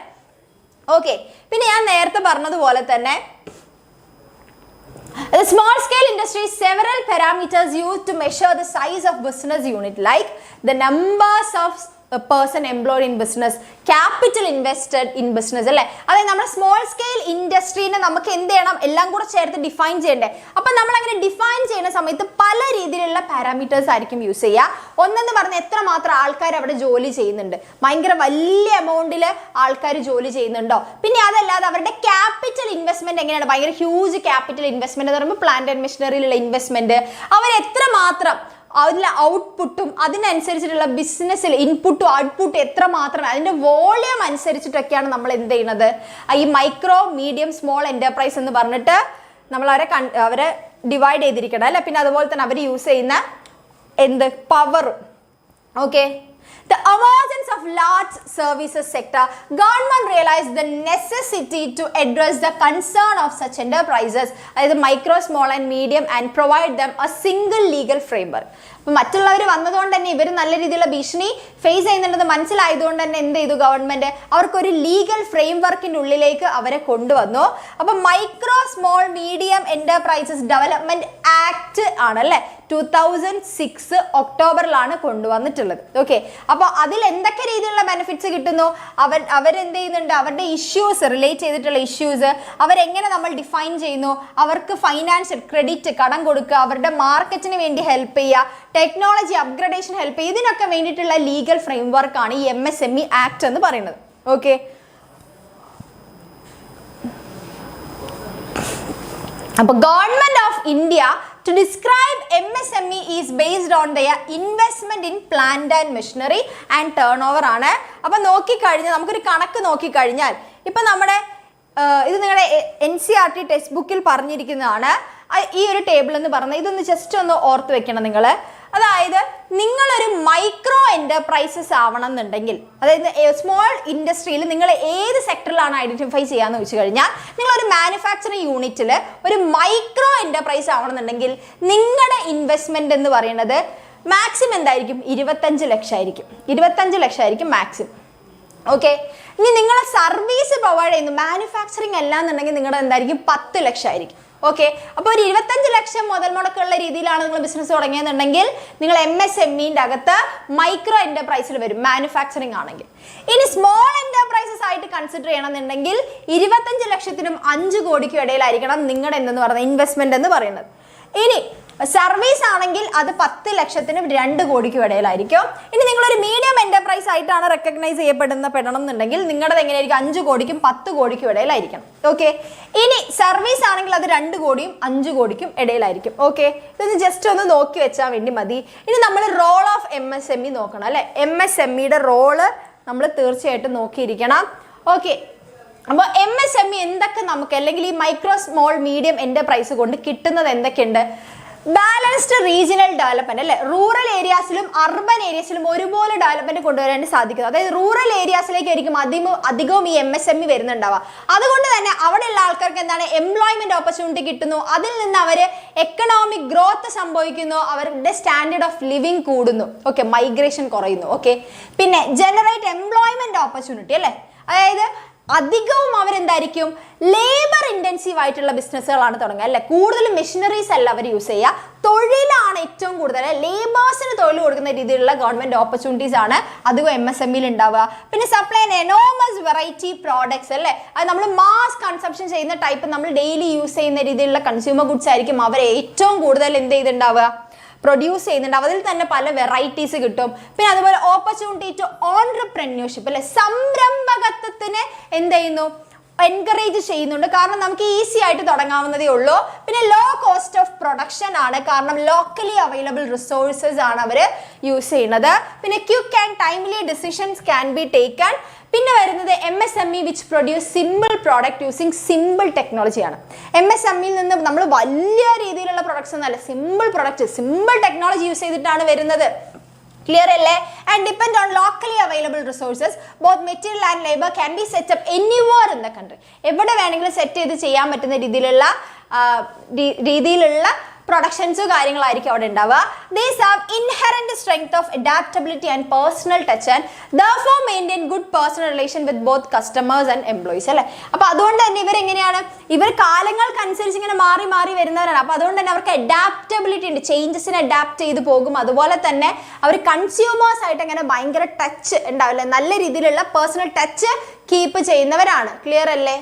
ഓക്കെ, പിന്നെ ഞാൻ നേരത്തെ പറഞ്ഞതുപോലെ തന്നെ the small scale industry several parameters used to measure the size of business unit like the numbers of a person employed in business, capital invested in business അല്ലേ. അതായത് നമ്മുടെ സ്മോൾ സ്കെയിൽ ഇൻഡസ്ട്രീനെ നമുക്ക് എന്ത് ചെയ്യണം, എല്ലാം കൂടെ ചേർത്ത് ഡിഫൈൻ ചെയ്യണ്ടേ. അപ്പം നമ്മൾ അങ്ങനെ ഡിഫൈൻ ചെയ്യുന്ന സമയത്ത് പല രീതിയിലുള്ള പാരാമീറ്റേഴ്സ് ആയിരിക്കും യൂസ് ചെയ്യുക. ഒന്നെന്ന് പറഞ്ഞാൽ എത്രമാത്രം ആൾക്കാർ അവിടെ ജോലി ചെയ്യുന്നുണ്ട്, ഭയങ്കര വലിയ എമൗണ്ടിൽ ആൾക്കാർ ജോലി ചെയ്യുന്നുണ്ടോ. പിന്നെ അതല്ലാതെ അവരുടെ ക്യാപിറ്റൽ ഇൻവെസ്റ്റ്മെന്റ് എങ്ങനെയാണ്, ഭയങ്കര ഹ്യൂജ് ക്യാപിറ്റൽ ഇൻവെസ്റ്റ്മെന്റ് എന്ന് പറയുമ്പോൾ പ്ലാന്റ് ആൻഡ് മെഷീനറിയിലുള്ള ഇൻവെസ്റ്റ്മെന്റ്, അവർ എത്രമാത്രം അതിലെ ഔട്ട്പുട്ടും അതിനനുസരിച്ചിട്ടുള്ള ബിസിനസ്സിൽ ഇൻപുട്ടും ഔട്ട്പുട്ടും എത്രമാത്രം അതിൻ്റെ വോളിയം അനുസരിച്ചിട്ടൊക്കെയാണ് നമ്മൾ എന്ത് ചെയ്യുന്നത്, ഈ മൈക്രോ മീഡിയം സ്മോൾ എൻ്റർപ്രൈസ് എന്ന് പറഞ്ഞിട്ട് നമ്മൾ അവരെ ഡിവൈഡ് ചെയ്തിരിക്കണം അല്ലേ. പിന്നെ അതുപോലെ തന്നെ അവർ യൂസ് ചെയ്യുന്ന power. Okay, the emergence of large services sector, government realized the necessity to address the concern of such enterprises, അതായത് micro, small and medium, and provide them a single legal framework. അപ്പം മറ്റുള്ളവർ വന്നതുകൊണ്ട് തന്നെ ഇവർ നല്ല രീതിയിലുള്ള ഭീഷണി ഫേസ് ചെയ്യുന്നുണ്ടെന്ന് മനസ്സിലായതുകൊണ്ട് തന്നെ എന്ത് ചെയ്തു ഗവൺമെന്റ്, അവർക്കൊരു ലീഗൽ ഫ്രെയിം വർക്കിൻ്റെ ഉള്ളിലേക്ക് അവരെ കൊണ്ടുവന്നു. അപ്പം micro small medium enterprises development act ആണല്ലേ 2006 ഒക്ടോബറിലാണ് കൊണ്ടുവന്നിട്ടുള്ളത്. ഓക്കെ, അപ്പോൾ അതിൽ എന്തൊക്കെ രീതിയിലുള്ള ബെനിഫിറ്റ്സ് കിട്ടുന്നു, അവരെന്ത് ചെയ്യുന്നുണ്ട്, അവരുടെ ഇഷ്യൂസ് റിലേറ്റ് ചെയ്തിട്ടുള്ള ഇഷ്യൂസ് അവരെങ്ങനെ നമ്മൾ ഡിഫൈൻ ചെയ്യുന്നു, അവർക്ക് ഫൈനാൻഷ്യൽ ക്രെഡിറ്റ് കടം കൊടുക്കുക, അവരുടെ മാർക്കറ്റിന് വേണ്ടി ഹെൽപ്പ് ചെയ്യുക, ടെക്നോളജി അപ്ഗ്രഡേഷൻ ഹെൽപ്പ് ചെയ്യുക, ഇതിനൊക്കെ വേണ്ടിയിട്ടുള്ള ലീഗൽ ഫ്രെയിം വർക്കാണ് ഈ MSME ആക്ട് എന്ന് പറയുന്നത്. ഓക്കെ, അപ്പോൾ government of India to describe MSME is based on their investment in plant and machinery and turnover ആണ്. അപ്പം നോക്കിക്കഴിഞ്ഞാൽ നമുക്കൊരു കണക്ക് നോക്കിക്കഴിഞ്ഞാൽ ഇപ്പം നമ്മുടെ ഇത് നിങ്ങളുടെ NCERT ടെക്സ്റ്റ് ബുക്കിൽ പറഞ്ഞിരിക്കുന്നതാണ്. ഈ ഒരു ടേബിൾ എന്ന് പറഞ്ഞാൽ ഇതൊന്ന് ജസ്റ്റ് ഒന്ന് ഓർത്ത് വെക്കണം നിങ്ങൾ. അതായത് നിങ്ങളൊരു മൈക്രോ എന്റർപ്രൈസസ് ആവണം എന്നുണ്ടെങ്കിൽ, അതായത് സ്മോൾ ഇൻഡസ്ട്രിയിൽ നിങ്ങൾ ഏത് സെക്ടറിലാണ് ഐഡന്റിഫൈ ചെയ്യാന്ന് വെച്ച് കഴിഞ്ഞാൽ, നിങ്ങളൊരു മാനുഫാക്ചറിങ് യൂണിറ്റിൽ ഒരു മൈക്രോ എന്റർപ്രൈസ് ആവണം എന്നുണ്ടെങ്കിൽ നിങ്ങളുടെ ഇൻവെസ്റ്റ്മെന്റ് എന്ന് പറയുന്നത് മാക്സിമം എന്തായിരിക്കും, 25 ലക്ഷമായിരിക്കും. 25 ലക്ഷമായിരിക്കും മാക്സിമം. ഓക്കെ, ഇനി നിങ്ങൾ സർവീസ് പ്രൊവൈഡ് ചെയ്യുന്നു മാനുഫാക്ചറിങ് അല്ല എന്നുണ്ടെങ്കിൽ നിങ്ങളുടെ എന്തായിരിക്കും 10 ലക്ഷമായിരിക്കും. ഓക്കെ, അപ്പോൾ ഒരു 25 ലക്ഷം മുതൽ മുടക്കുള്ള രീതിയിലാണ് നിങ്ങൾ ബിസിനസ് തുടങ്ങിയെന്നുണ്ടെങ്കിൽ നിങ്ങൾ MSMEന്റെ അകത്ത് മൈക്രോ എന്റർപ്രൈസിൽ വരും, മാനുഫാക്ചറിങ് ആണെങ്കിൽ. ഇനി സ്മോൾ എന്റർപ്രൈസസ് ആയിട്ട് കൺസിഡർ ചെയ്യണമെന്നുണ്ടെങ്കിൽ 25 ലക്ഷത്തിനും 5 കോടിക്കും ഇടയിലായിരിക്കണം നിങ്ങളുടെ എന്തെന്ന് പറയുന്നത് ഇൻവെസ്റ്റ്മെന്റ് എന്ന് പറയുന്നത്. ഇനി സർവീസ് ആണെങ്കിൽ അത് 10 ലക്ഷത്തിനും 2 കോടിക്കും ഇടയിലായിരിക്കും. ഇനി നിങ്ങളൊരു മീഡിയം എന്റർപ്രൈസ് ആയിട്ടാണ് റെക്കഗ്നൈസ് പെടണം എന്നുണ്ടെങ്കിൽ നിങ്ങളുടെ എങ്ങനെയായിരിക്കും 5 കോടിക്കും 10 കോടിക്കും ഇടയിലായിരിക്കണം. ഓക്കെ, ഇനി സർവീസ് ആണെങ്കിൽ അത് 2 കോടിയും 5 കോടിക്കും ഇടയിലായിരിക്കും. ഓക്കെ, ഇതൊന്ന് ജസ്റ്റ് ഒന്ന് നോക്കി വെച്ചാൽ വേണ്ടി മതി. ഇനി നമ്മൾ റോൾ ഓഫ് MSME നോക്കണം അല്ലെ. MSMEയുടെ റോള് നമ്മൾ തീർച്ചയായിട്ടും നോക്കിയിരിക്കണം. ഓക്കെ, അപ്പോൾ MSME എന്തൊക്കെ നമുക്ക് അല്ലെങ്കിൽ ഈ മൈക്രോ സ്മോൾ മീഡിയം എന്റർപ്രൈസ് കൊണ്ട് കിട്ടുന്നത് എന്തൊക്കെയുണ്ട്, ബാലൻസ്ഡ് റീജിയണൽ ഡെവലപ്മെന്റ് അല്ലെ. റൂറൽ ഏരിയാസിലും അർബൻ ഏരിയസിലും ഒരുപോലെ ഡെവലപ്മെന്റ് കൊണ്ടുവരാൻ സാധിക്കുന്നത്. അതായത് റൂറൽ ഏരിയാസിലേക്കായിരിക്കും അധികവും ഈ MSME വരുന്നുണ്ടാവുക. അതുകൊണ്ട് തന്നെ അവിടെയുള്ള ആൾക്കാർക്ക് എന്താണ് എംപ്ലോയ്മെന്റ് ഓപ്പർച്യൂണിറ്റി കിട്ടുന്നു, അതിൽ നിന്ന് അവർ എക്കണോമിക് ഗ്രോത്ത് സംഭവിക്കുന്നു, അവരുടെ സ്റ്റാൻഡേർഡ് ഓഫ് ലിവിങ് കൂടുന്നു. ഓക്കെ, മൈഗ്രേഷൻ കുറയുന്നു. ഓക്കെ, പിന്നെ ജനറേറ്റ് എംപ്ലോയ്മെന്റ് ഓപ്പർച്യൂണിറ്റി അല്ലെ. അതായത് അധികവും അവരെന്തായിരിക്കും ലേബർ ഇന്റൻസീവ് ആയിട്ടുള്ള ബിസിനസ്സുകളാണ് തുടങ്ങുക അല്ലെ. കൂടുതലും മെഷീനറീസ് അല്ല അവർ യൂസ് ചെയ്യുക, തൊഴിലാണ് ഏറ്റവും കൂടുതൽ. ലേബേഴ്സിന് തൊഴിൽ കൊടുക്കുന്ന രീതിയിലുള്ള ഗവൺമെന്റ് ഓപ്പർച്യൂണിറ്റീസ് ആണ് അധികം MSMEയിൽ ഉണ്ടാവുക. പിന്നെ സപ്ലൈ എനോമസ് വെറൈറ്റി പ്രോഡക്ട്സ് അല്ലെ. അത് നമ്മൾ മാസ് കൺസംഷൻ ചെയ്യുന്ന ടൈപ്പ് നമ്മൾ ഡെയിലി യൂസ് ചെയ്യുന്ന രീതിയിലുള്ള കൺസ്യൂമർ ഗുഡ്സ് ആയിരിക്കും അവർ ഏറ്റവും കൂടുതൽ എന്ത് ചെയ്തിട്ടുണ്ടാവുക, പ്രൊഡ്യൂസ് ചെയ്യുന്നുണ്ട്. അതിൽ തന്നെ പല വെറൈറ്റീസ് കിട്ടും. പിന്നെ അതുപോലെ ഓപ്പർച്യൂണിറ്റി ടു ഓൺട്രപ്രന്യൂർഷിപ്പ് അല്ലെ, സംരംഭകത്വത്തിന് എന്ത് ചെയ്യുന്നു, എൻകറേജ് ചെയ്യുന്നുണ്ട്, കാരണം നമുക്ക് ഈസി ആയിട്ട് തുടങ്ങാവുന്നതേ ഉള്ളൂ. പിന്നെ ലോ കോസ്റ്റ് ഓഫ് പ്രൊഡക്ഷൻ ആണ്, കാരണം ലോക്കലി അവൈലബിൾ റിസോഴ്സസ് ആണ് അവർ യൂസ് ചെയ്യുന്നത്. പിന്നെ quick and timely decisions can be taken. പിന്നെ വരുന്നത് MSME which produce simple product using simple ടെക്നോളജിയാണ്. MSMEയിൽ നിന്ന് നമ്മൾ വലിയ രീതിയിലുള്ള പ്രൊഡക്ട്സ് ഒന്നല്ല, simple product simple technology use ചെയ്തിട്ടാണ് വരുന്നത്. ക്ലിയർ അല്ലേ? And depend on locally available resources both material and labour can be set up anywhere in the country. എവിടെ വേണമെങ്കിലും സെറ്റ് ചെയ്ത് ചെയ്യാൻ പറ്റുന്ന രീതിയിലുള്ള പ്രൊഡക്ഷൻസോ കാര്യങ്ങളായിരിക്കും അവിടെ ഉണ്ടാവുക. These have inherent strength of adaptability and personal touch and therefore maintain good personal relation with both customers and employees. അല്ലേ? അപ്പോൾ അതുകൊണ്ട് തന്നെ ഇവരെങ്ങനെയാണ്, ഇവർ കാലങ്ങൾക്കനുസരിച്ച് ഇങ്ങനെ മാറി മാറി വരുന്നവരാണ്. അപ്പോൾ അതുകൊണ്ട് തന്നെ അവർക്ക് അഡാപ്റ്റബിലിറ്റി ഉണ്ട്, ചേഞ്ചസിന് അഡാപ്റ്റ് ചെയ്ത് പോകും. അതുപോലെ തന്നെ അവർ കൺസ്യൂമേഴ്സ് ആയിട്ട് അങ്ങനെ ഭയങ്കര ടച്ച് ഉണ്ടാവില്ല, നല്ല രീതിയിലുള്ള പേഴ്സണൽ ടച്ച് കീപ്പ് ചെയ്യുന്നവരാണ്. ക്ലിയർ അല്ലേ?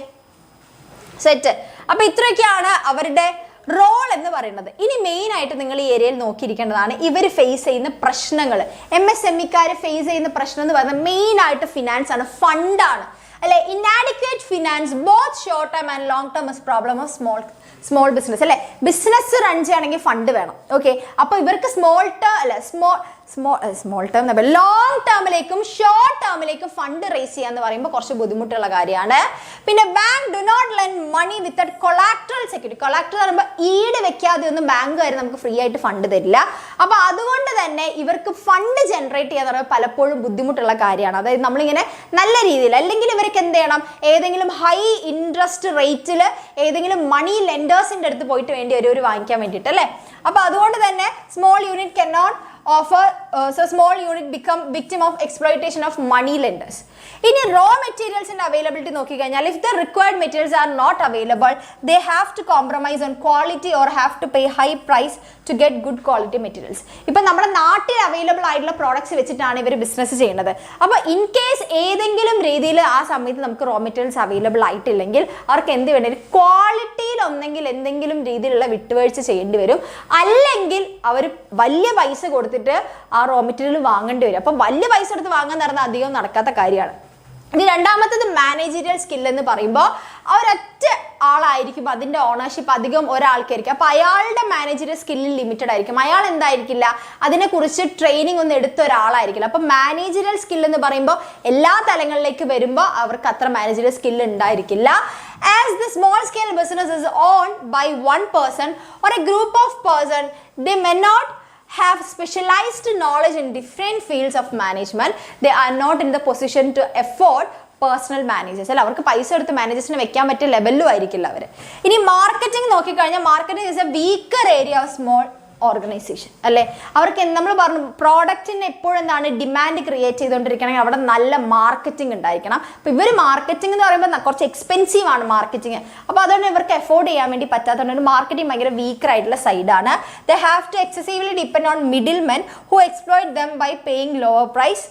സെറ്റ്. അപ്പോൾ ഇത്രയൊക്കെയാണ് അവരുടെ റോൾ എന്ന് പറയുന്നത്. ഇനി മെയിൻ ആയിട്ട് നിങ്ങൾ ഈ ഏരിയയിൽ നോക്കിയിരിക്കേണ്ടതാണ് ഇവർ ഫേസ് ചെയ്യുന്ന പ്രശ്നങ്ങൾ. MSMEക്കാർ ഫേസ് ചെയ്യുന്ന പ്രശ്നം എന്ന് പറയുന്നത് മെയിൻ ആയിട്ട് ഫിനാൻസ് ആണ്, ഫണ്ടാണ് അല്ലെ. Inadequate finance both short term and long term is problem of small business അല്ലെ. ബിസിനസ് റൺ ചെയ്യണമെങ്കിൽ ഫണ്ട് വേണം. ഓക്കെ, അപ്പോൾ ഇവർക്ക് സ്മോൾ ടേം ലോങ് ടേമിലേക്കും ഷോർട്ട് ടേമിലേക്കും ഫണ്ട് റേസ് ചെയ്യാന്ന് പറയുമ്പോൾ കുറച്ച് ബുദ്ധിമുട്ടുള്ള കാര്യമാണ്. പിന്നെ bank do not lend money without collateral security. Collateral എന്ന് പറയുമ്പോൾ ഈട് വെക്കാതെ ഒന്നും ബാങ്കുകാർ നമുക്ക് ഫ്രീ ആയിട്ട് ഫണ്ട് തരില്ല. അപ്പോൾ അതുകൊണ്ട് തന്നെ ഇവർക്ക് ഫണ്ട് ജനറേറ്റ് ചെയ്യാന്ന് പറയുമ്പോൾ പലപ്പോഴും ബുദ്ധിമുട്ടുള്ള കാര്യമാണ്. അതായത് നമ്മളിങ്ങനെ നല്ല രീതിയിൽ, അല്ലെങ്കിൽ ഇവർക്ക് എന്ത് ചെയ്യണം, ഏതെങ്കിലും ഹൈ ഇൻട്രസ്റ്റ് റേറ്റിൽ ഏതെങ്കിലും മണി ലെൻഡേഴ്സിൻ്റെ അടുത്ത് പോയിട്ട് വേണ്ടി ഒരു വാങ്ങിക്കാൻ വേണ്ടിയിട്ട് അല്ലേ. അപ്പോൾ അതുകൊണ്ട് തന്നെ small unit can not offer so small unit become victim of exploitation of money lenders. In raw materials and availability നോക്കി കഴിഞ്ഞാൽ if the required materials are not available they have to compromise on quality or have to pay high price to get good quality materials. ഇപ്പം നമ്മുടെ നാട്ടിൽ അവൈലബിൾ ആയിട്ടുള്ള പ്രോഡക്ട്സ് വെച്ചിട്ടാണ് ഇവർ ബിസിനസ് ചെയ്യുന്നത്. അപ്പോൾ ഇൻ കേസ് ഏതെങ്കിലും രീതിയിൽ ആ സമയത്ത് നമുക്ക് റോ മെറ്റീരിയൽസ് അവൈലബിൾ ആയിട്ടില്ലെങ്കിൽ അവർക്ക് എന്ത് വേണ്ടി വരും, ക്വാളിറ്റിയിൽ ഒന്നെങ്കിൽ എന്തെങ്കിലും രീതിയിലുള്ള വിട്ടുവീഴ്ച ചെയ്യേണ്ടി വരും, അല്ലെങ്കിൽ അവർ വലിയ പൈസ കൊടുത്തിട്ട് ആ റോ മെറ്റീരിയൽ വാങ്ങേണ്ടി വരും. അപ്പം വലിയ പൈസ എടുത്ത് വാങ്ങാൻ നടന്നാൽ അധികം നടക്കാത്ത കാര്യമാണ്. ഇനി രണ്ടാമത്തത് മാനേജീരിയൽ സ്കിൽ എന്ന് പറയുമ്പോൾ ഒരൊറ്റ ആളായിരിക്കും അതിൻ്റെ ഓണർഷിപ്പ് അധികം ഒരാൾക്കായിരിക്കും. അപ്പോൾ അയാളുടെ മാനേജീരിയൽ സ്കില്ലിൽ ലിമിറ്റഡ് ആയിരിക്കും. അയാൾ എന്തായിരിക്കില്ല, അതിനെക്കുറിച്ച് ട്രെയിനിങ് ഒന്നും എടുത്ത ഒരാളായിരിക്കില്ല. അപ്പം മാനേജീരിയൽ സ്കിൽ എന്ന് പറയുമ്പോൾ എല്ലാ തലങ്ങളിലേക്ക് വരുമ്പോൾ അവർക്ക് അത്ര മാനേജീരിയൽ സ്കിൽ ഉണ്ടായിരിക്കില്ല. As the small scale business is owned by one person or a group of person, they may not have specialized knowledge in different fields of management. They are not in the position to afford personal managers അല്ല, അവർക്ക് പൈസ എടുത്ത് മാനേജേഴ്സിനെ വെക്കാൻ പറ്റിയ ലെവലിലും ആയിരിക്കില്ല അവർ. ഇനി മാർക്കറ്റിംഗ് നോക്കിക്കഴിഞ്ഞാൽ marketing is A weaker area of small organisation അല്ലേ. അവർക്ക് നമ്മൾ പറഞ്ഞു പ്രോഡക്റ്റിന് എപ്പോഴും എന്താണ് ഡിമാൻഡ് ക്രിയേറ്റ് ചെയ്തുകൊണ്ടിരിക്കണമെങ്കിൽ അവിടെ നല്ല മാർക്കറ്റിംഗ് ഉണ്ടായിരിക്കണം. അപ്പോൾ ഇവർ മാർക്കറ്റിംഗ് എന്ന് പറയുമ്പോൾ കുറച്ച് എക്സ്പെൻസീവ് ആണ് മാർക്കറ്റിംഗ്. അപ്പോൾ അതുകൊണ്ട് ഇവർക്ക് എഫോർഡ് ചെയ്യാൻ വേണ്ടി പറ്റാത്തതുകൊണ്ട് മാർക്കറ്റിംഗ് ഭയങ്കര വീക്കർ ആയിട്ടുള്ള സൈഡാണ്. They have to excessively depend on middlemen who exploit them by paying lower price.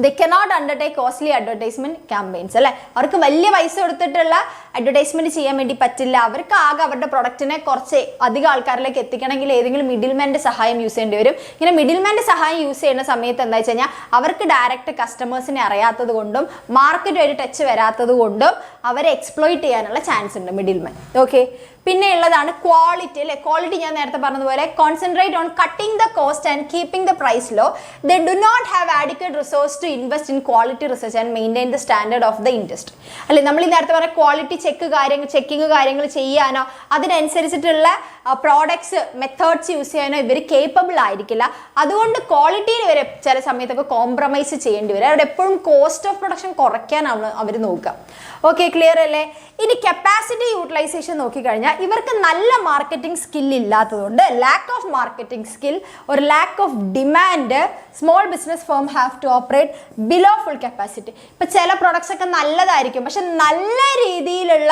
They cannot undertake costly advertisement campaigns അല്ലേ. അവർക്ക് വലിയ പൈസ കൊടുത്തിട്ടുള്ള അഡ്വർടൈസ്മെന്റ് ചെയ്യാൻ വേണ്ടി പറ്റില്ല. അവർക്ക് ആകെ അവരുടെ പ്രൊഡക്റ്റിനെ കുറച്ച് അധികം ആൾക്കാരിലേക്ക് എത്തിക്കണമെങ്കിൽ ഏതെങ്കിലും മിഡിൽമാൻ്റെ സഹായം യൂസ് ചെയ്യേണ്ടി വരും. ഇങ്ങനെ മിഡിൽമാൻ്റെ സഹായം യൂസ് ചെയ്യുന്ന സമയത്ത് എന്താ വെച്ച് കഴിഞ്ഞാൽ അവർക്ക് ഡയറക്റ്റ് കസ്റ്റമേഴ്സിനെ അറിയാത്തത് കൊണ്ടും മാർക്കറ്റ് ഒരു ടച്ച് വരാത്തത് കൊണ്ടും അവരെ എക്സ്പ്ലോയിറ്റ് ചെയ്യാനുള്ള ചാൻസ് ഉണ്ട് മിഡിൽമാൻ. ഓക്കെ, പിന്നെ ഉള്ളതാണ് ക്വാളിറ്റി അല്ലേ. ക്വാളിറ്റി ഞാൻ നേരത്തെ പറഞ്ഞതുപോലെ concentrate on cutting the cost and keeping the price low. They do not have adequate resource to invest in quality research and maintain the standard of the industry അല്ലെ. നമ്മൾ ഈ നേരത്തെ പറഞ്ഞ ക്വാളിറ്റി ചെക്കിങ് കാര്യങ്ങൾ ചെയ്യാനോ അതിനനുസരിച്ചിട്ടുള്ള പ്രോഡക്ട്സ് മെത്തേഡ്സ് യൂസ് ചെയ്യാനോ ഇവർ കേപ്പബിൾ ആയിരിക്കില്ല. അതുകൊണ്ട് ക്വാളിറ്റിയിൽ ഇവർ ചില സമയത്തൊക്കെ കോംപ്രമൈസ് ചെയ്യേണ്ടി വരും. അവിടെ എപ്പോഴും കോസ്റ്റ് ഓഫ് പ്രൊഡക്ഷൻ കുറയ്ക്കാനാണ് അവർ നോക്കുക. ഓക്കെ, ക്ലിയർ അല്ലേ. ഇനി കപ്പാസിറ്റി യൂട്ടിലൈസേഷൻ നോക്കിക്കഴിഞ്ഞാൽ ഇവർക്ക് നല്ല മാർക്കറ്റിംഗ് സ്കിൽ ഇല്ലാത്തതുകൊണ്ട് ലാക്ക് ഓഫ് മാർക്കറ്റിംഗ് സ്കിൽ ഒരു lack of demand small business firm have to operate below full capacity. ഇപ്പം ചില പ്രൊഡക്ട്സ് ഒക്കെ നല്ലതായിരിക്കും, പക്ഷെ നല്ല രീതിയിലുള്ള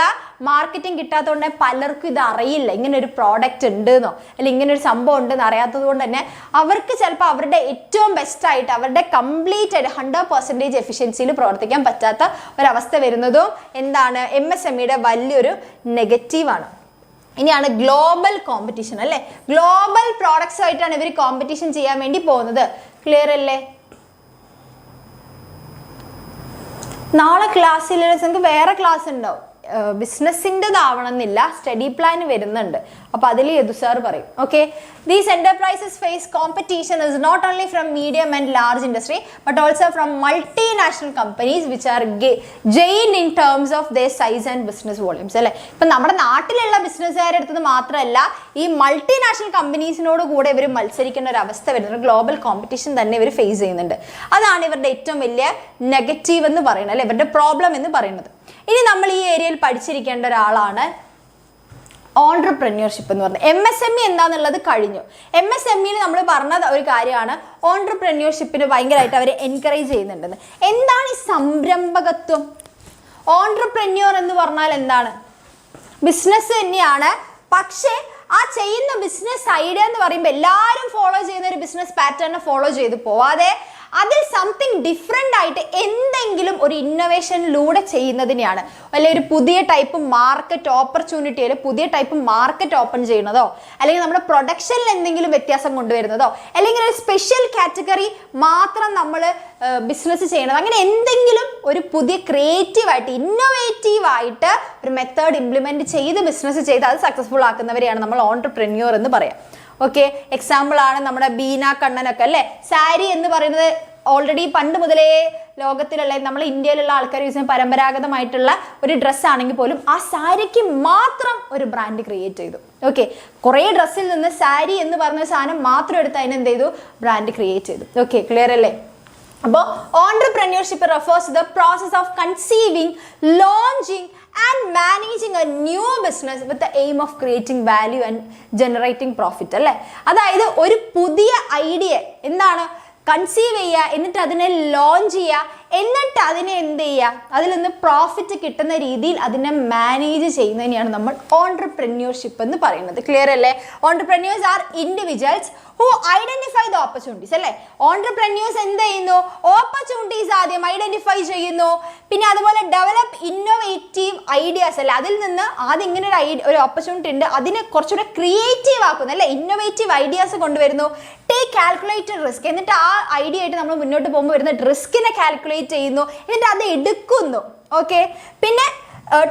മാർക്കറ്റിംഗ് കിട്ടാത്തതുകൊണ്ട് പലർക്കും ഇത് അറിയില്ല ഇങ്ങനെ ഒരു പ്രോഡക്റ്റ് ഉണ്ടെന്നോ അല്ലെങ്കിൽ ഇങ്ങനെ ഒരു സംഭവം ഉണ്ടെന്ന് അറിയാത്തത് കൊണ്ട് തന്നെ അവർക്ക് ചിലപ്പോൾ അവരുടെ ഏറ്റവും ബെസ്റ്റായിട്ട് അവരുടെ കംപ്ലീറ്റ് ആയിട്ട് 100% എഫിഷ്യൻസിയിൽ പ്രവർത്തിക്കാൻ പറ്റാത്ത ഒരവസ്ഥ വരുന്നതും എന്താണ് MSMEയുടെ വലിയൊരു നെഗറ്റീവാണ്. ഇനിയാണ് ഗ്ലോബൽ കോമ്പറ്റീഷൻ അല്ലേ. ഗ്ലോബൽ പ്രോഡക്ട്സ് ആയിട്ടാണ് ഇവർ കോമ്പറ്റീഷൻ ചെയ്യാൻ വേണ്ടി പോകുന്നത്. ക്ലിയർ അല്ലേ. നാളെ ക്ലാസ്സിൽ നിങ്ങൾക്ക് വേറെ ക്ലാസ് ഉണ്ടാവും, ബിസിനസ്സിൻ്റെതാവണം എന്നില്ല, സ്റ്റഡി പ്ലാൻ വരുന്നുണ്ട്. അപ്പോൾ അതിൽ യദു സാർ പറയും. Okay, these enterprises face competition is not only from medium and large industry but also from multinational companies which are giant in terms of their size and business volumes. അല്ലേ, ഇപ്പം നമ്മുടെ നാട്ടിലുള്ള ബിസിനസ്സുകാരുടെ അടുത്തത് മാത്രമല്ല, ഈ മൾട്ടിനാഷണൽ കമ്പനീസിനോട് കൂടെ ഇവർ മത്സരിക്കുന്ന ഒരു അവസ്ഥ വരുന്നത്, ഗ്ലോബൽ കോമ്പറ്റീഷൻ തന്നെ ഇവർ ഫേസ് ചെയ്യുന്നുണ്ട്. അതാണ് ഇവരുടെ ഏറ്റവും വലിയ നെഗറ്റീവ് എന്ന് പറയുന്നത്, അല്ലെ, ഇവരുടെ പ്രോബ്ലം എന്ന് പറയുന്നത്. ഇനി നമ്മൾ ഈ ഏരിയയിൽ പഠിച്ചിരിക്കേണ്ട ഒരാളാണ് ഓൺട്രപ്രന്യൂർഷിപ്പ് എന്ന് പറഞ്ഞത്. MSME എന്താണെന്നുള്ളത് കഴിഞ്ഞു. MSMEയിൽ നമ്മൾ പറഞ്ഞ ഒരു കാര്യമാണ് ഓൺട്രപ്രന്യൂർഷിപ്പിന് ഭയങ്കരമായിട്ട് അവർ എൻകറേജ് ചെയ്യുന്നുണ്ടെന്ന്. എന്താണ് ഈ സംരംഭകത്വം? ഓൺട്രപ്രന്യൂർ എന്ന് പറഞ്ഞാൽ എന്താണ്? ബിസിനസ് തന്നെയാണ്, പക്ഷേ ആ ചെയ്യുന്ന ബിസിനസ് ഐഡിയ എന്ന് പറയുമ്പോൾ എല്ലാവരും ഫോളോ ചെയ്യുന്ന ഒരു ബിസിനസ് പാറ്റേൺ ഫോളോ ചെയ്ത് പോവാതെ അതിൽ സംതിങ് ഡിഫറെൻ്റ് ആയിട്ട് എന്തെങ്കിലും ഒരു ഇന്നോവേഷനിലൂടെ ചെയ്യുന്നതിനെയാണ്, അല്ലെങ്കിൽ ഒരു പുതിയ ടൈപ്പ് മാർക്കറ്റ് ഓപ്പർച്യൂണിറ്റി, അല്ലെങ്കിൽ പുതിയ ടൈപ്പ് മാർക്കറ്റ് ഓപ്പൺ ചെയ്യുന്നതോ, അല്ലെങ്കിൽ നമ്മുടെ പ്രൊഡക്ഷനിൽ എന്തെങ്കിലും വ്യത്യാസം കൊണ്ടുവരുന്നതോ, അല്ലെങ്കിൽ ഒരു സ്പെഷ്യൽ കാറ്റഗറി മാത്രം നമ്മൾ ബിസിനസ് ചെയ്യണത്, അങ്ങനെ എന്തെങ്കിലും ഒരു പുതിയ ക്രിയേറ്റീവായിട്ട് ഇന്നോവേറ്റീവായിട്ട് ഒരു മെത്തേഡ് ഇംപ്ലിമെൻറ്റ് ചെയ്ത് ബിസിനസ് ചെയ്ത് അത് സക്സസ്ഫുൾ ആക്കുന്നവരെയാണ് നമ്മൾ ഓൺട്രപ്രന്യൂർ എന്ന് പറയാം. ഓക്കെ, എക്സാമ്പിൾ ആണ് നമ്മുടെ ബീന കണ്ണനൊക്കെ, അല്ലേ. സാരി എന്ന് പറയുന്നത് ഓൾറെഡി പണ്ട് മുതലേ ലോകത്തിലുള്ള നമ്മൾ ഇന്ത്യയിലുള്ള ആൾക്കാർ യൂസ് ചെയ്യുന്ന പരമ്പരാഗതമായിട്ടുള്ള ഒരു ഡ്രസ്സാണെങ്കിൽ പോലും ആ സാരിക്ക് മാത്രം ഒരു ബ്രാൻഡ് ക്രിയേറ്റ് ചെയ്തു. ഓക്കെ, കുറേ ഡ്രസ്സിൽ നിന്ന് സാരി എന്ന് പറഞ്ഞ സാധനം മാത്രം എടുത്ത് അതിന് എന്ത് ചെയ്തു, ബ്രാൻഡ് ക്രിയേറ്റ് ചെയ്തു. ഓക്കെ, ക്ലിയർ അല്ലേ? അപ്പോൾ ഓൺട്രപ്രന്യൂർഷിപ്പ് refers to the process of conceiving, launching and managing a new business with the aim of creating value and generating profit. അല്ലേ, അതായത് ഒരു പുതിയ ഐഡിയ എന്താണ് കൺസീവ് ചെയ്യുക, എന്നിട്ട് അതിനെ ലോഞ്ച് ചെയ്യുക, എന്നിട്ട് അതിനെ എന്ത് ചെയ്യുക, അതിൽ നിന്ന് പ്രോഫിറ്റ് കിട്ടുന്ന രീതിയിൽ അതിനെ മാനേജ് ചെയ്യുന്നതിനെയാണ് നമ്മൾ ഓൺട്രപ്രന്യൂർഷിപ്പ് എന്ന് പറയുന്നത്. ക്ലിയർ അല്ലേ? Entrepreneurs are individuals who identify the opportunities. അല്ലേ, ഓൺട്രപ്രന്യൂർസ് എന്ത് ചെയ്യുന്നു, ഓപ്പർച്യൂണിറ്റീസ് ആദ്യം ഐഡന്റിഫൈ ചെയ്യുന്നു, പിന്നെ അതുപോലെ ഡെവലപ്പ് ഇന്നോവേറ്റീവ് ഐഡിയാസ്. അല്ലേ, അതിൽ നിന്ന് ആദ്യം ഇങ്ങനെ ഒരു ഓപ്പർച്യൂണിറ്റി ഉണ്ട്, അതിനെ കുറച്ചുകൂടെ ക്രിയേറ്റീവ് ആക്കുന്നു, അല്ലേ, ഇന്നോവേറ്റീവ് ഐഡിയാസ് കൊണ്ടുവരുന്നു. ടേക്ക് കാൽക്കുലേറ്റഡ് റിസ്ക്, എന്നിട്ട് ആ ഐഡിയ ആയിട്ട് നമ്മൾ മുന്നോട്ട് പോകുമ്പോൾ വരുന്ന റിസ്കിനെ കാൽക്കുലേറ്റ് ചെയ്യുന്നു, എന്നിട്ട് അത് എടുക്കുന്നു. ഓക്കെ, പിന്നെ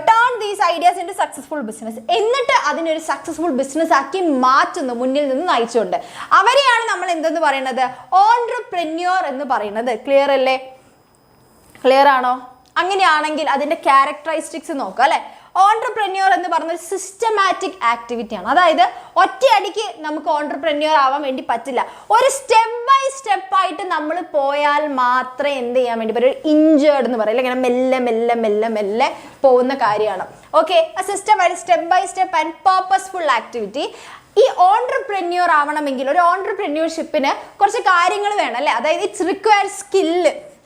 turn these ideas into successful business, എന്നിട്ട് അതിനൊരു സക്സസ്ഫുൾ ബിസിനസ് ആക്കി മാറ്റുന്നു, മുന്നിൽ നിന്ന് നയിച്ചുകൊണ്ട്. അവരെയാണ് നമ്മൾ എന്തെന്ന് പറയുന്നത്, ഓൺട്രപ്രന്യൂർ എന്ന് പറയുന്നത്. ക്ലിയർ അല്ലേ? ക്ലിയർ ആണോ? അങ്ങനെയാണെങ്കിൽ അതിന്റെ ക്യാരക്ടറിസ്റ്റിക്സ് നോക്കുക. അല്ലെ, ഓൺട്രപ്രന്യൂർ എന്ന് പറഞ്ഞൊരു സിസ്റ്റമാറ്റിക് ആക്ടിവിറ്റിയാണ്. അതായത് ഒറ്റയടിക്ക് നമുക്ക് ഓൺട്രപ്രന്യൂർ ആവാൻ വേണ്ടി പറ്റില്ല. ഒരു സ്റ്റെപ്പ് ബൈ സ്റ്റെപ്പ് ആയിട്ട് നമ്മൾ പോയാൽ മാത്രമേ എന്ത് ചെയ്യാൻ വേണ്ടി പറ്റും, ഒരു ഇഞ്ചേർഡ് എന്ന് പറയില്ല, ഇങ്ങനെ മെല്ലെ മെല്ലെ മെല്ലെ മെല്ലെ പോകുന്ന കാര്യമാണ്. ഓക്കെ, systematic step by step and purposeful activity. ഈ ഓൺട്രപ്രന്യൂർ ആവണമെങ്കിൽ ഒരു ഓൺട്രപ്രന്യൂർഷിപ്പിന് കുറച്ച് കാര്യങ്ങൾ വേണം, അല്ലേ. അതായത് ഇറ്റ്സ് റിക്വയർ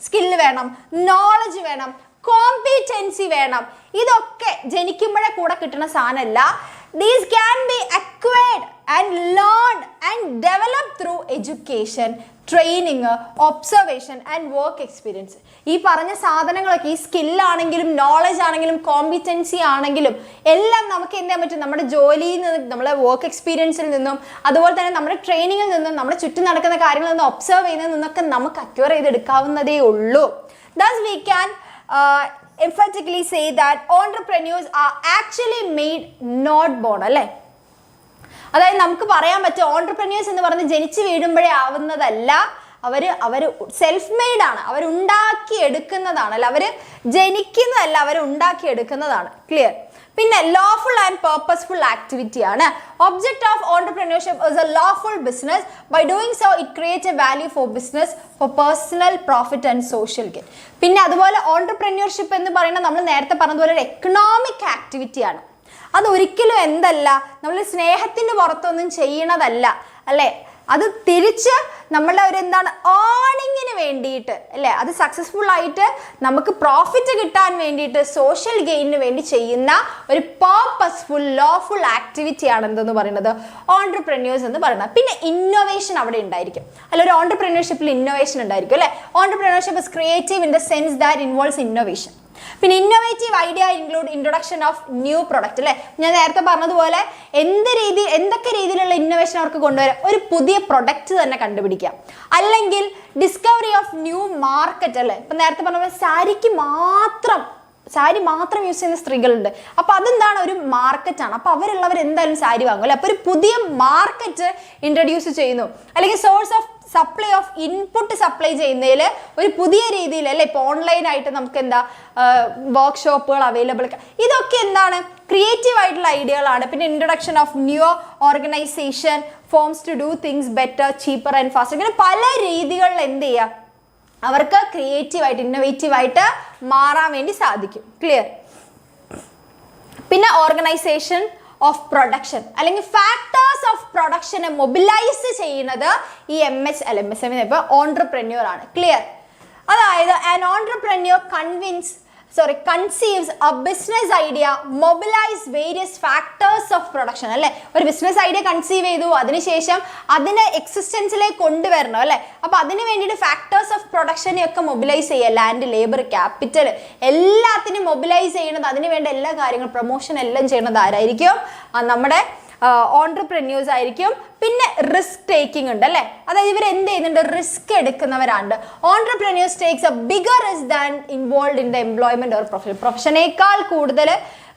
സ്കില്ല് വേണം, നോളജ് വേണം, കോമ്പീറ്റൻസി വേണം. ഇതൊക്കെ ജനിക്കുമ്പോഴേ കൂടെ കിട്ടുന്ന സാധനമല്ല. These can be acquired and learned and developed through education, training, observation and work experience. ഈ പറഞ്ഞ സാധനങ്ങളൊക്കെ, ഈ സ്കില്ലാണെങ്കിലും നോളജ് ആണെങ്കിലും കോമ്പീറ്റൻസി ആണെങ്കിലും എല്ലാം നമുക്ക് എന്ത് ചെയ്യാൻ പറ്റും, നമ്മുടെ ജോലിയിൽ നിന്ന്, നമ്മുടെ വർക്ക് എക്സ്പീരിയൻസിൽ നിന്നും, അതുപോലെ തന്നെ നമ്മുടെ ട്രെയിനിങ്ങിൽ നിന്നും, നമ്മുടെ ചുറ്റും നടക്കുന്ന കാര്യങ്ങളിൽ നിന്നും ഒബ്സർവ് ചെയ്യുന്നതിൽ നിന്നൊക്കെ നമുക്ക് അക്വയർ ചെയ്തെടുക്കാവുന്നതേ ഉള്ളൂ. Thus we can emphatically say that entrepreneurs are actually made, not born. അല്ലേ, അതായത് നമുക്ക് പറയാൻ പറ്റും ഓൺട്രപ്രന്യൂർസ് എന്ന് പറഞ്ഞ് ജനിച്ചു വീഴുമ്പോഴേ ആവുന്നതല്ല, അവർ സെൽഫ് മെയ്ഡ് ആണ്, അവർ ഉണ്ടാക്കി എടുക്കുന്നതാണ്. അല്ല, അവർ ജനിക്കുന്നതല്ല, അവർ ഉണ്ടാക്കി എടുക്കുന്നതാണ്. ക്ലിയർ? പിന്നെ ലോഫുൾ ആൻഡ് പർപ്പസ്ഫുൾ ആക്ടിവിറ്റി ആണ്. Object of entrepreneurship is a lawful business. By doing so it creates a value for business, for personal profit and social gain. പിന്നെ അതുപോലെ ഓൺട്രപ്രന്യൂർഷിപ്പ് എന്ന് പറയുന്നത് നമ്മൾ നേരത്തെ പറഞ്ഞതുപോലെ ഒരു എക്കണോമിക് ആക്ടിവിറ്റിയാണ്. അത് ഒരിക്കലും എന്തല്ല, നമ്മൾ സ്നേഹത്തിന് പുറത്തൊന്നും ചെയ്യണതല്ല, അല്ലേ. അത് തിരിച്ച് നമ്മളുടെ ഒരു എന്താണ് ഏർണിങ്ങിന് വേണ്ടിയിട്ട്, അല്ലേ, അത് സക്സസ്ഫുൾ ആയിട്ട് നമുക്ക് പ്രോഫിറ്റ് കിട്ടാൻ വേണ്ടിയിട്ട്, സോഷ്യൽ ഗെയിനിന് വേണ്ടി ചെയ്യുന്ന ഒരു പർപ്പസ്ഫുൾ ലോഫുൾ ആക്ടിവിറ്റി ആണ് എന്തെന്ന് പറയുന്നത്, ഓൺട്രപ്രന്യൂർസ് എന്ന് പറയുന്നത്. പിന്നെ ഇന്നോവേഷൻ അവിടെ ഉണ്ടായിരിക്കും, അല്ല, ഒരു ഓൺട്രപ്രന്യൂർഷിപ്പിൽ ഇന്നോവേഷൻ ഉണ്ടായിരിക്കും, അല്ലേ. Entrepreneurship is creative in the sense that involves innovation. പിന്നെ innovative idea include introduction of new product. അല്ലേ, ഞാൻ നേരത്തെ പറഞ്ഞതുപോലെ എന്തൊക്കെ രീതിയിലുള്ള ഇന്നോവേഷൻ അവർക്ക് കൊണ്ടുവരാം, ഒരു പുതിയ പ്രൊഡക്റ്റ് തന്നെ കണ്ടുപിടിക്കാം, അല്ലെങ്കിൽ ഡിസ്കവറി ഓഫ് ന്യൂ മാർക്കറ്റ് അല്ലേ. ഇപ്പം നേരത്തെ പറഞ്ഞ പോലെ സാരി മാത്രം യൂസ് ചെയ്യുന്ന സ്ത്രീകളുണ്ട്. അപ്പോൾ അതെന്താണ്, ഒരു മാർക്കറ്റാണ്. അപ്പോൾ അവരുള്ളവർ എന്തായാലും സാരി വാങ്ങും അല്ലേ. അപ്പോൾ ഒരു പുതിയ മാർക്കറ്റ് ഇൻട്രൊഡ്യൂസ് ചെയ്യുന്നു. അല്ലെങ്കിൽ source of supply of input supply ചെയ്യുന്നതിൽ ഒരു പുതിയ രീതിയിൽ അല്ലേ. ഇപ്പോൾ ഓൺലൈനായിട്ട് നമുക്ക് എന്താ വർക്ക്ഷോപ്പുകൾ അവൈലബിൾ. ഇതൊക്കെ എന്താണ്, ക്രിയേറ്റീവ് ആയിട്ടുള്ള ഐഡിയകളാണ്. പിന്നെ introduction of new organization forms to do things better cheaper and faster. ഇങ്ങനെ പല രീതികളിൽ എന്ത് ചെയ്യുക, അവർക്ക് ക്രിയേറ്റീവായിട്ട് ഇന്നോവേറ്റീവായിട്ട് മാറാൻ വേണ്ടി സാധിക്കും. ക്ലിയർ. പിന്നെ ഓർഗനൈസേഷൻ ഓഫ് പ്രൊഡക്ഷൻ അല്ലെങ്കിൽ ഫാക്ടേഴ്സ് ഓഫ് പ്രൊഡക്ഷനെ മൊബിലൈസ് ചെയ്യുന്നത് ഈ MSME ഇപ്പോൾ ഓൺട്രപ്രന്യൂർ ആണ്. ക്ലിയർ. അതായത് an ഓൺട്രപ്രന്യൂർ conceives a business idea, mobilize various factors of production അല്ലേ. ഒരു ബിസിനസ് ഐഡിയ കൺസീവ് ചെയ്തു, അതിനുശേഷം അതിനെ എക്സിസ്റ്റൻസിലേക്ക് കൊണ്ടുവരണം അല്ലേ. അപ്പോൾ അതിന് വേണ്ടിയിട്ട് ഫാക്ടേഴ്സ് ഓഫ് പ്രൊഡക്ഷനെ ഒക്കെ മൊബിലൈസ് ചെയ്യുക. ലാൻഡ്, ലേബർ, ക്യാപിറ്റൽ എല്ലാത്തിനും മൊബിലൈസ് ചെയ്യുന്നത്, അതിന് വേണ്ട എല്ലാ കാര്യങ്ങളും പ്രൊമോഷൻ എല്ലാം ചെയ്യുന്നത് ആരായിരിക്കും, നമ്മുടെ ഓൺട്രപ്രന്യൂഴ്സ് ആയിരിക്കും. പിന്നെ റിസ്ക് ടേക്കിംഗ് ഉണ്ട് അല്ലേ. അതായത് ഇവർ എന്ത് ചെയ്യുന്നുണ്ട്, റിസ്ക് എടുക്കുന്നവരാണ്. Entrepreneurs takes a bigger risk than involve in the employment or profession. പ്രൊഫഷനേക്കാൾ കൂടുതൽ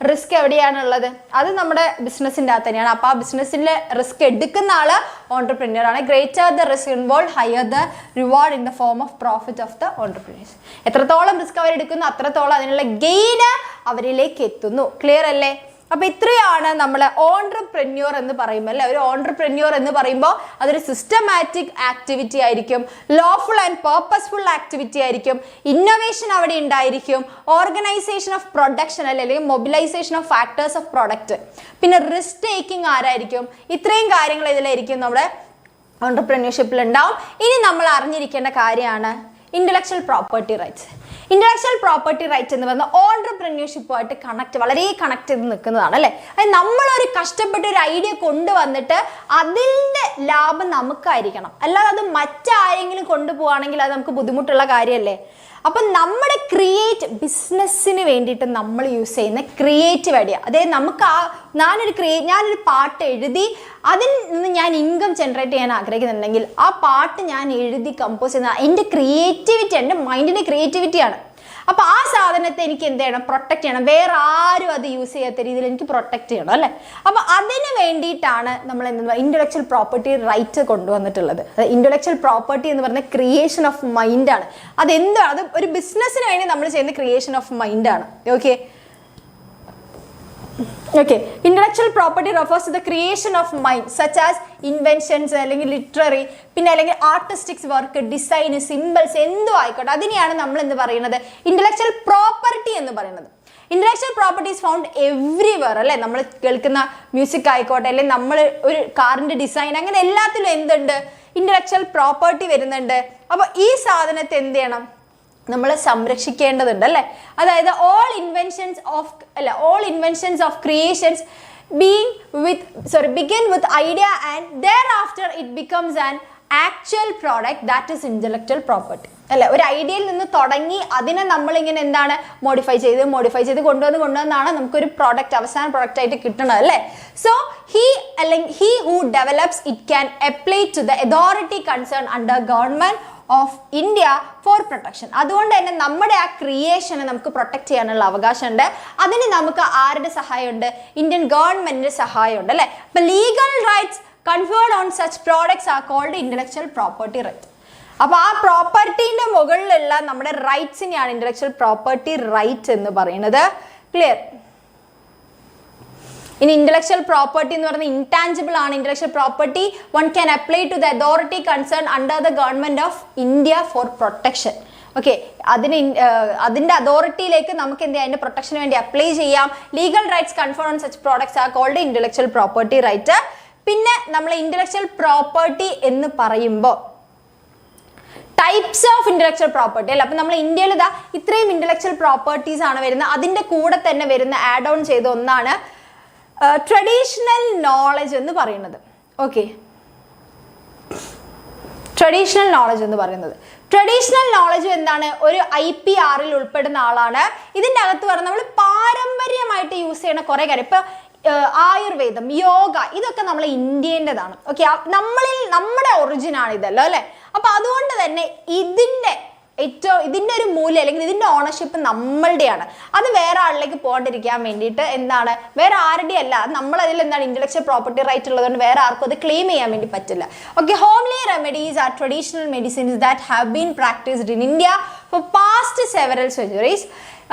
റിസ്ക് എവിടെയാണുള്ളത്, അത് നമ്മുടെ ബിസിനസ്സിൻ്റെ അകത്ത് തന്നെയാണ്. അപ്പോൾ ആ ബിസിനസ്സിൽ റിസ്ക് എടുക്കുന്ന ആള് ഓൺട്രപ്രന്യൂർ ആണ്. Greater the risk involve, higher the reward in the form of profit of the entrepreneurs. എത്രത്തോളം റിസ്ക് അവർ എടുക്കുന്നു അത്രത്തോളം അതിനുള്ള ഗെയിന് അവരിലേക്ക് എത്തുന്നു. ക്ലിയർ അല്ലേ. അപ്പോൾ ഇത്രയാണ് നമ്മൾ ഓൺട്രപ്രന്യൂർ എന്ന് പറയുമ്പോൾ അല്ലേ. ഒരു ഓൺട്രപ്രന്യൂർ എന്ന് പറയുമ്പോൾ അതൊരു സിസ്റ്റമാറ്റിക് ആക്ടിവിറ്റി ആയിരിക്കും, ലോഫുൾ ആൻഡ് പർപ്പസ്ഫുൾ ആക്ടിവിറ്റി ആയിരിക്കും, ഇന്നോവേഷൻ അവിടെ ഉണ്ടായിരിക്കും, ഓർഗനൈസേഷൻ ഓഫ് പ്രൊഡക്ഷൻ അല്ലെങ്കിൽ mobilisation of factors of product, പിന്നെ റിസ്ക് ടേക്കിംഗ് ആരായിരിക്കും. ഇത്രയും കാര്യങ്ങൾ ഇതിലായിരിക്കും നമ്മുടെ ഓൺട്രപ്രന്യൂർഷിപ്പിൽ ഉണ്ടാവും. ഇനി നമ്മൾ അറിഞ്ഞിരിക്കേണ്ട കാര്യമാണ് intellectual property rights. Intellectual property right എന്ന് പറഞ്ഞാൽ ഓൺട്രപ്രന്യൂർഷിപ്പുമായിട്ട് വളരെ കണക്ട് ചെയ്ത് നിൽക്കുന്നതാണ് അല്ലേ. അത് നമ്മളൊരു കഷ്ടപ്പെട്ട ഒരു ഐഡിയ കൊണ്ടുവന്നിട്ട് അതിൻ്റെ ലാഭം നമുക്കായിരിക്കണം, അല്ലാതെ അത് മറ്റാരെങ്കിലും കൊണ്ടുപോവുകയാണെങ്കിൽ അത് നമുക്ക് ബുദ്ധിമുട്ടുള്ള കാര്യമല്ലേ. അപ്പം നമ്മുടെ ബിസിനസ്സിന് വേണ്ടിയിട്ട് നമ്മൾ യൂസ് ചെയ്യുന്ന ക്രിയേറ്റീവ് ഐഡിയ, അതായത് നമുക്ക് ഞാനൊരു പാട്ട് എഴുതി അതിൽ നിന്ന് ഞാൻ ഇൻകം ജനറേറ്റ് ചെയ്യാൻ ആഗ്രഹിക്കുന്നുണ്ടെങ്കിൽ ആ പാട്ട് ഞാൻ എഴുതി കമ്പോസ് ചെയ്യുന്ന എൻ്റെ ക്രിയേറ്റിവിറ്റി, എൻ്റെ മൈൻഡിൻ്റെ ക്രിയേറ്റിവിറ്റിയാണ്. അപ്പോൾ ആ സാധനത്തെ എനിക്ക് എന്ത് ചെയ്യണം, പ്രൊട്ടക്ട് ചെയ്യണം. വേറെ ആരും അത് യൂസ് ചെയ്യാത്ത രീതിയിൽ എനിക്ക് പ്രൊട്ടക്ട് ചെയ്യണം അല്ലേ. അപ്പോൾ അതിന് വേണ്ടിയിട്ടാണ് നമ്മൾ എന്താ ഇന്റലക്ച്വൽ പ്രോപ്പർട്ടി റൈറ്റ് കൊണ്ടുവന്നിട്ടുള്ളത്. ഇന്റലക്ച്വൽ പ്രോപ്പർട്ടി എന്ന് പറയുന്നത് ക്രിയേഷൻ ഓഫ് മൈൻഡാണ്. അതെന്താണ്, അത് ഒരു ബിസിനസ്സിന് വേണ്ടി നമ്മൾ ചെയ്യുന്ന ക്രിയേഷൻ ഓഫ് മൈൻഡാണ്. Okay. Intellectual property refers to the creation of mind such as inventions അല്ലെങ്കിൽ ലിറ്റററി, പിന്നെ അല്ലെങ്കിൽ ആർട്ടിസ്റ്റിക്സ് വർക്ക്, ഡിസൈൻ, സിമ്പിൾസ് എന്തോ ആയിക്കോട്ടെ, അതിനെയാണ് നമ്മൾ എന്ത് പറയുന്നത്, ഇന്റലക്ച്വൽ പ്രോപ്പർട്ടി എന്ന് പറയുന്നത്. Intellectual property is found everywhere അല്ലേ. നമ്മൾ കേൾക്കുന്ന മ്യൂസിക് ആയിക്കോട്ടെ, അല്ലെങ്കിൽ നമ്മൾ ഒരു കാറിൻ്റെ ഡിസൈൻ, അങ്ങനെ എല്ലാത്തിലും എന്തുണ്ട്, ഇന്റലക്ച്വൽ പ്രോപ്പർട്ടി വരുന്നുണ്ട്. അപ്പോൾ ഈ സാധനത്തെ എന്ത് ചെയ്യണം, നമ്മൾ സംരക്ഷിക്കേണ്ടതുണ്ട് അല്ലേ. അതായത് all inventions of creations begin with idea and thereafter it becomes an actual product that is intellectual property അല്ലേ. ഒരു ഐഡിയയിൽ നിന്ന് തുടങ്ങി അതിനെ നമ്മളിങ്ങനെ എന്താണ് മോഡിഫൈ ചെയ്ത് കൊണ്ടുവന്നാണ് നമുക്കൊരു പ്രോഡക്റ്റ്, അവസാന പ്രോഡക്റ്റ് ആയിട്ട് കിട്ടണത് അല്ലേ. So he who develops it can apply to the authority concerned under government of India for protection. അതുകൊണ്ട് തന്നെ നമ്മുടെ ആ ക്രിയേഷനെ നമുക്ക് പ്രൊട്ടക്ട് ചെയ്യാനുള്ള അവകാശമുണ്ട്. അതിന് നമുക്ക് ആരുടെ സഹായമുണ്ട്, ഇന്ത്യൻ ഗവൺമെന്റിന്റെ സഹായമുണ്ട് അല്ലേ. അപ്പൊ legal rights conferred on such products are called intellectual property right. അപ്പൊ ആ പ്രോപ്പർട്ടീന്റെ മുകളിലുള്ള നമ്മുടെ റൈറ്റ്സിനെയാണ് ഇന്റലക്ച്വൽ പ്രോപ്പർട്ടി റൈറ്റ് എന്ന് പറയുന്നത്. ക്ലിയർ. ഇനി ഇന്റലക്ച്വൽ പ്രോപ്പർട്ടി എന്ന് പറയുന്നത് ഇൻടാഞ്ചിബിൾ ആണ്. Intellectual property one can apply to the authority concern under the government of India for protection. Okay, അതിന്റെ അതോറിറ്റിയിലേക്ക് നമുക്ക് എന്ത് ചെയ്യാം, അതിന്റെ പ്രൊട്ടക്ഷന് വേണ്ടി അപ്ലൈ ചെയ്യാം. Legal rights conferred on such products are called intellectual property right. പിന്നെ നമ്മൾ ഇന്റലക്ച്വൽ പ്രോപ്പർട്ടി എന്ന് പറയുമ്പോൾ ടൈപ്സ് ഓഫ് ഇന്റലക്ച്വൽ പ്രോപ്പർട്ടി അല്ല. അപ്പം നമ്മൾ ഇന്ത്യയിൽ ഇത്രയും ഇന്റലക്ച്വൽ പ്രോപ്പർട്ടീസ് ആണ് വരുന്നത്. അതിന്റെ കൂടെ തന്നെ വരുന്ന ആഡ് ഓൺ ചെയ്ത ഒന്നാണ് ട്രഡീഷണൽ നോളജ് എന്ന് പറയുന്നത്. ഓക്കെ, ട്രഡീഷണൽ നോളജ് എന്ന് പറയുന്നത്, ട്രഡീഷണൽ നോളജ് എന്താണ്, ഒരു IPR ഉൾപ്പെടുന്ന ആളാണ്. ഇതിൻ്റെ അകത്ത് പറഞ്ഞാൽ നമ്മൾ പാരമ്പര്യമായിട്ട് യൂസ് ചെയ്യുന്ന കുറേ കാര്യം, ഇപ്പൊ ആയുർവേദം, യോഗ, ഇതൊക്കെ നമ്മളെ ഇന്ത്യൻ്റെതാണ്. ഓക്കെ, നമ്മുടെ ഒറിജിൻ ആണ് ഇതല്ലോ അല്ലെ. അപ്പോൾ അതുകൊണ്ട് തന്നെ ഇതിൻ്റെ ഒരു മൂല്യം അല്ലെങ്കിൽ ഇതിൻ്റെ ഓണർഷിപ്പ് നമ്മളുടെയാണ്. അത് വേറെ ആളിലേക്ക് പോകാണ്ടിരിക്കാൻ വേണ്ടിയിട്ട് എന്താണ്, വേറെ ആരുടെയും അല്ല, നമ്മളതിൽ എന്താണ് ഇന്റലക്ച്വൽ പ്രോപ്പർട്ടി റൈറ്റ് ഉള്ളതുകൊണ്ട് വേറെ ആർക്കും അത് ക്ലെയിം ചെയ്യാൻ വേണ്ടി പറ്റില്ല. Okay, homely remedies are traditional medicines that have been practised in India for past several centuries.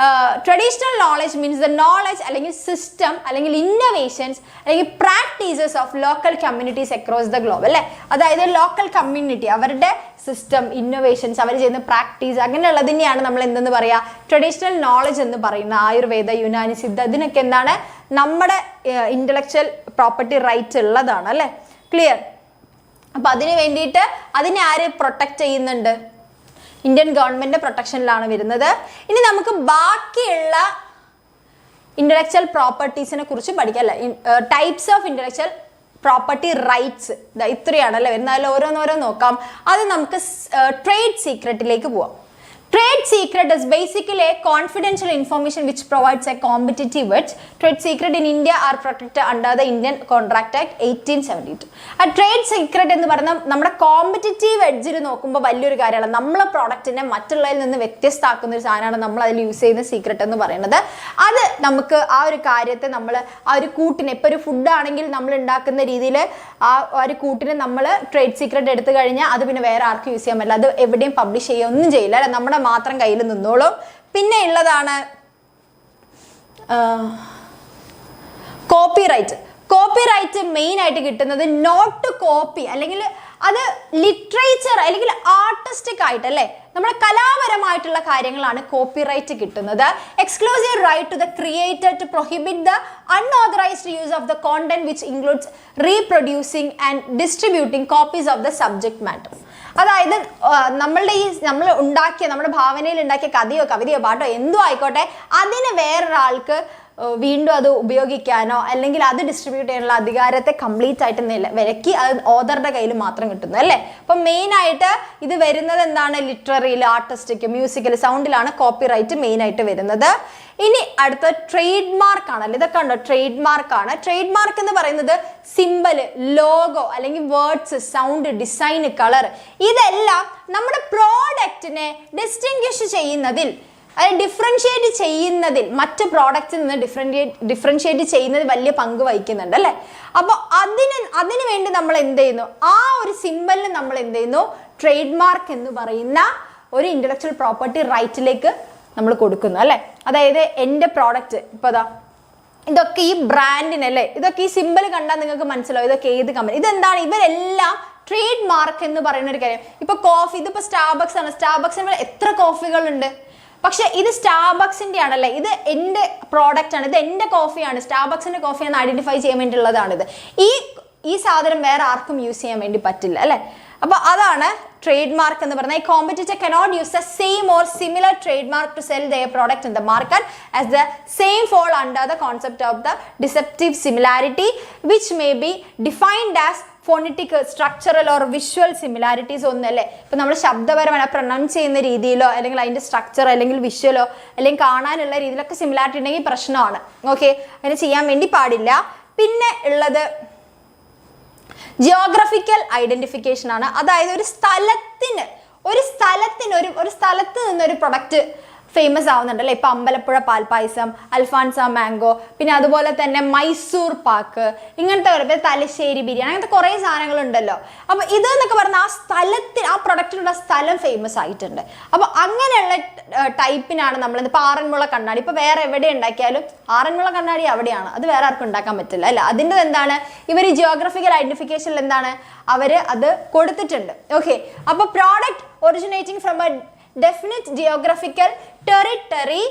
Traditional knowledge means the knowledge അല്ലെങ്കിൽ സിസ്റ്റം അല്ലെങ്കിൽ ഇന്നോവേഷൻസ് അല്ലെങ്കിൽ practices of local communities across the globe അല്ലേ. അതായത് ലോക്കൽ കമ്മ്യൂണിറ്റി അവരുടെ സിസ്റ്റം, ഇന്നോവേഷൻസ്, അവർ ചെയ്യുന്ന പ്രാക്ടീസ് അങ്ങനെയുള്ളതിനെയാണ് നമ്മൾ എന്തെന്ന് പറയുക, ട്രഡീഷണൽ നോളജ് എന്ന് പറയുന്ന. ആയുർവേദ, യുനാനി, സിദ്ധ ഇതിനൊക്കെ എന്താണ് നമ്മുടെ ഇന്റലക്ച്വൽ പ്രോപ്പർട്ടി റൈറ്റ് ഉള്ളതാണ് അല്ലേ. ക്ലിയർ? അപ്പം അതിന് വേണ്ടിയിട്ട് അതിനെ ആര് പ്രൊട്ടക്റ്റ് ചെയ്യുന്നുണ്ട്? ഇന്ത്യൻ ഗവൺമെന്റ് പ്രൊട്ടക്ഷനിലാണ് വരുന്നത്. ഇനി നമുക്ക് ബാക്കിയുള്ള ഇന്റലക്ച്വൽ പ്രോപ്പർട്ടീസിനെ കുറിച്ച് പഠിക്കാം അല്ലേ. Types of intellectual property rights ഇത്രയാണല്ലേ വരുന്നത്. അതിൽ ഓരോന്നോരോന്ന് നോക്കാം. അത് നമുക്ക് ട്രേഡ് സീക്രട്ടിലേക്ക് പോവാം. Trade secret is basically a confidential information which provides a competitive edge. Trade secret in India are protected under the Indian Contract Act 1872. A trade secret എന്ന് പറഞ്ഞാൽ നമ്മുടെ കോമ്പറ്റീറ്റീവ് എഡ്ജിൽ നോക്കുമ്പോൾ വലിയൊരു കാര്യമാണ്. നമ്മളെ പ്രോഡക്റ്റിനെ മറ്റുള്ളതിൽ നിന്ന് വ്യത്യസ്തമാക്കുന്ന ഒരു സാധനമാണ് നമ്മൾ അതിൽ യൂസ് ചെയ്യുന്ന സീക്രട്ട് എന്ന് പറയുന്നത്. അത് നമുക്ക് ആ ഒരു കാര്യത്തെ നമ്മൾ ആ ഒരു കൂട്ടിനെ, ഇപ്പോൾ ഒരു ഫുഡ് ആണെങ്കിൽ നമ്മൾ ഉണ്ടാക്കുന്ന രീതിയിൽ ആ ഒരു കൂട്ടിനെ നമ്മൾ ട്രേഡ് സീക്രട്ട് എടുത്തു കഴിഞ്ഞാൽ അത് പിന്നെ വേറെ ആർക്കും യൂസ് ചെയ്യാൻ പറ്റില്ല. അത് എവിടെയും പബ്ലിഷ് ചെയ്യുകയൊന്നും ചെയ്യില്ല അല്ലെ, നമ്മുടെ മാത്രം കയ്യിൽ നിന്നോളും. പിന്നെ ഉള്ളതാണ് കോപ്പിറൈറ്റ്. കോപ്പിറൈറ്റ് മെയിൻ ആയിട്ട് കിട്ടുന്നത് നോട്ട് ടു കോപ്പി അല്ലെങ്കിൽ അത് ലിറ്ററേച്ചർ അല്ലെങ്കിൽ ആർട്ടിസ്റ്റിക് ആയിട്ട് അല്ലേ, നമ്മുടെ കലാപരമായിട്ടുള്ള കാര്യങ്ങളാണ് കോപ്പിറൈറ്റ് കിട്ടുന്നത്. Exclusive right to the creator to prohibit the unauthorised use of the content which includes reproducing and distributing copies of the subject matter. അതായത് നമ്മൾ ഉണ്ടാക്കിയ നമ്മുടെ ഭാവനയിൽ ഉണ്ടാക്കിയ കഥയോ കവിതയോ പാട്ടോ എന്തോ ആയിക്കോട്ടെ, അതിന് വേറൊരാൾക്ക് വീണ്ടും അത് ഉപയോഗിക്കാനോ അല്ലെങ്കിൽ അത് ഡിസ്ട്രിബ്യൂട്ട് ചെയ്യാനുള്ള അധികാരത്തെ കംപ്ലീറ്റ് ആയിട്ട് വിലക്കി അത് ഓതറുടെ കയ്യിൽ മാത്രം കിട്ടുന്നു അല്ലേ. അപ്പം മെയിൻ ആയിട്ട് ഇത് വരുന്നത് എന്താണ്, ലിറ്റററിയിൽ, ആർട്ടിസ്റ്റിക്, മ്യൂസിക്കൽ, സൗണ്ടിലാണ് കോപ്പിറൈറ്റ് മെയിൻ ആയിട്ട് വരുന്നത്. ഇനി അടുത്ത ട്രേഡ് മാർക്ക് ആണല്ലോ. ഇതൊക്കെ ഉണ്ടോ, ട്രേഡ് മാർക്ക് ആണ്. ട്രേഡ് മാർക്ക് എന്ന് പറയുന്നത് സിമ്പല്, ലോഗോ അല്ലെങ്കിൽ വേർഡ്സ്, സൗണ്ട്, ഡിസൈൻ, കളർ ഇതെല്ലാം നമ്മുടെ പ്രോഡക്റ്റിനെ ഡിസ്റ്റിംഗ്വിഷ് ചെയ്യുന്നതിൽ, അത് ഡിഫറൻഷിയേറ്റ് ചെയ്യുന്നതിൽ, മറ്റ് പ്രോഡക്റ്റിൽ നിന്ന് ഡിഫറൻഷിയേറ്റ് ചെയ്യുന്നതിൽ വലിയ പങ്ക് വഹിക്കുന്നുണ്ട് അല്ലേ. അപ്പോൾ അതിന് വേണ്ടി നമ്മൾ എന്ത് ചെയ്യുന്നു, ആ ഒരു സിമ്പലിന് നമ്മൾ എന്ത് ചെയ്യുന്നു, ട്രേഡ് മാർക്ക് എന്ന് പറയുന്ന ഒരു ഇന്റലക്ച്വൽ പ്രോപ്പർട്ടി റൈറ്റിലേക്ക് നമ്മൾ കൊടുക്കുന്നു അല്ലേ. അതായത് എൻ്റെ പ്രോഡക്റ്റ് ഇപ്പോൾ ഇതൊക്കെ ഈ ബ്രാൻഡിനല്ലേ, ഇതൊക്കെ ഈ സിമ്പൽ കണ്ടാൽ നിങ്ങൾക്ക് മനസ്സിലാവും ഇതൊക്കെ ഏത് കമ്പനി, ഇതെന്താണ്, ഇവരെല്ലാം ട്രേഡ് മാർക്ക് എന്ന് പറയുന്ന ഒരു കാര്യം. ഇപ്പോൾ കോഫി, ഇതിപ്പോൾ സ്റ്റാർബക്സ് ആണ്. സ്റ്റാർബക്സിന് എത്ര കോഫികളുണ്ട്, പക്ഷെ ഇത് സ്റ്റാർബക്സിന്റെ ആണല്ലേ, ഇത് എൻ്റെ പ്രോഡക്റ്റ് ആണ്, ഇത് എൻ്റെ കോഫിയാണ്, സ്റ്റാർബക്സിന്റെ കോഫിയാണെന്ന് ഐഡന്റിഫൈ ചെയ്യാൻ വേണ്ടിയുള്ളതാണിത്. ഈ സാധനം വേറെ ആർക്കും യൂസ് ചെയ്യാൻ വേണ്ടി പറ്റില്ല അല്ലേ. അപ്പോൾ അതാണ് ട്രേഡ് മാർക്ക് എന്ന് പറഞ്ഞാൽ. Competitor cannot use the same or similar trademark to sell their product in the market as the same fall under the concept of the deceptive similarity which may be defined as phonetic, structural or visual similarities ഒന്നല്ലേ. ഇപ്പം നമ്മൾ ശബ്ദപരമായി പ്രൊനൗൺസ് ചെയ്യുന്ന രീതിയിലോ അല്ലെങ്കിൽ അതിൻ്റെ സ്ട്രക്ചർ അല്ലെങ്കിൽ വിഷ്വലോ അല്ലെങ്കിൽ കാണാനുള്ള രീതിയിലൊക്കെ സിമിലാരിറ്റി ഉണ്ടെങ്കിൽ പ്രശ്നമാണ്. ഓക്കെ, അങ്ങനെ ചെയ്യാൻ വേണ്ടി പാടില്ല. പിന്നെ ഉള്ളത് ജിയോഗ്രഫിക്കൽ ഐഡന്റിഫിക്കേഷൻ ആണ്. അതായത് ഒരു സ്ഥലത്ത് നിന്നൊരു പ്രൊഡക്റ്റ് ഫേമസ് ആവുന്നുണ്ട് അല്ലേ. ഇപ്പം അമ്പലപ്പുഴ പാൽപ്പായസം, അൽഫാൻസ മാംഗോ, പിന്നെ അതുപോലെ തന്നെ മൈസൂർ പാക്ക്, ഇങ്ങനത്തെ തലശ്ശേരി ബിരിയാണി, അങ്ങനത്തെ കുറേ സാധനങ്ങളുണ്ടല്ലോ. അപ്പോൾ ഇതെന്നൊക്കെ പറഞ്ഞാൽ ആ പ്രൊഡക്റ്റിലുള്ള സ്ഥലം ഫേമസ് ആയിട്ടുണ്ട്. അപ്പോൾ അങ്ങനെയുള്ള ടൈപ്പിനാണ് നമ്മൾ ഇപ്പോൾ ആറന്മുള കണ്ണാടി, ഇപ്പോൾ വേറെ എവിടെ ഉണ്ടാക്കിയാലും ആറന്മുള കണ്ണാടി അവിടെയാണ്, അത് വേറെ ആർക്കും ഉണ്ടാക്കാൻ പറ്റില്ല അല്ല. അതിൻ്റെ എന്താണ്, ഇവർ ജിയോഗ്രഫിക്കൽ ഐഡന്റിഫിക്കേഷനിൽ എന്താണ് അവർ അത് കൊടുത്തിട്ടുണ്ട്. ഓക്കെ, അപ്പോൾ product originating from A definite geographical territory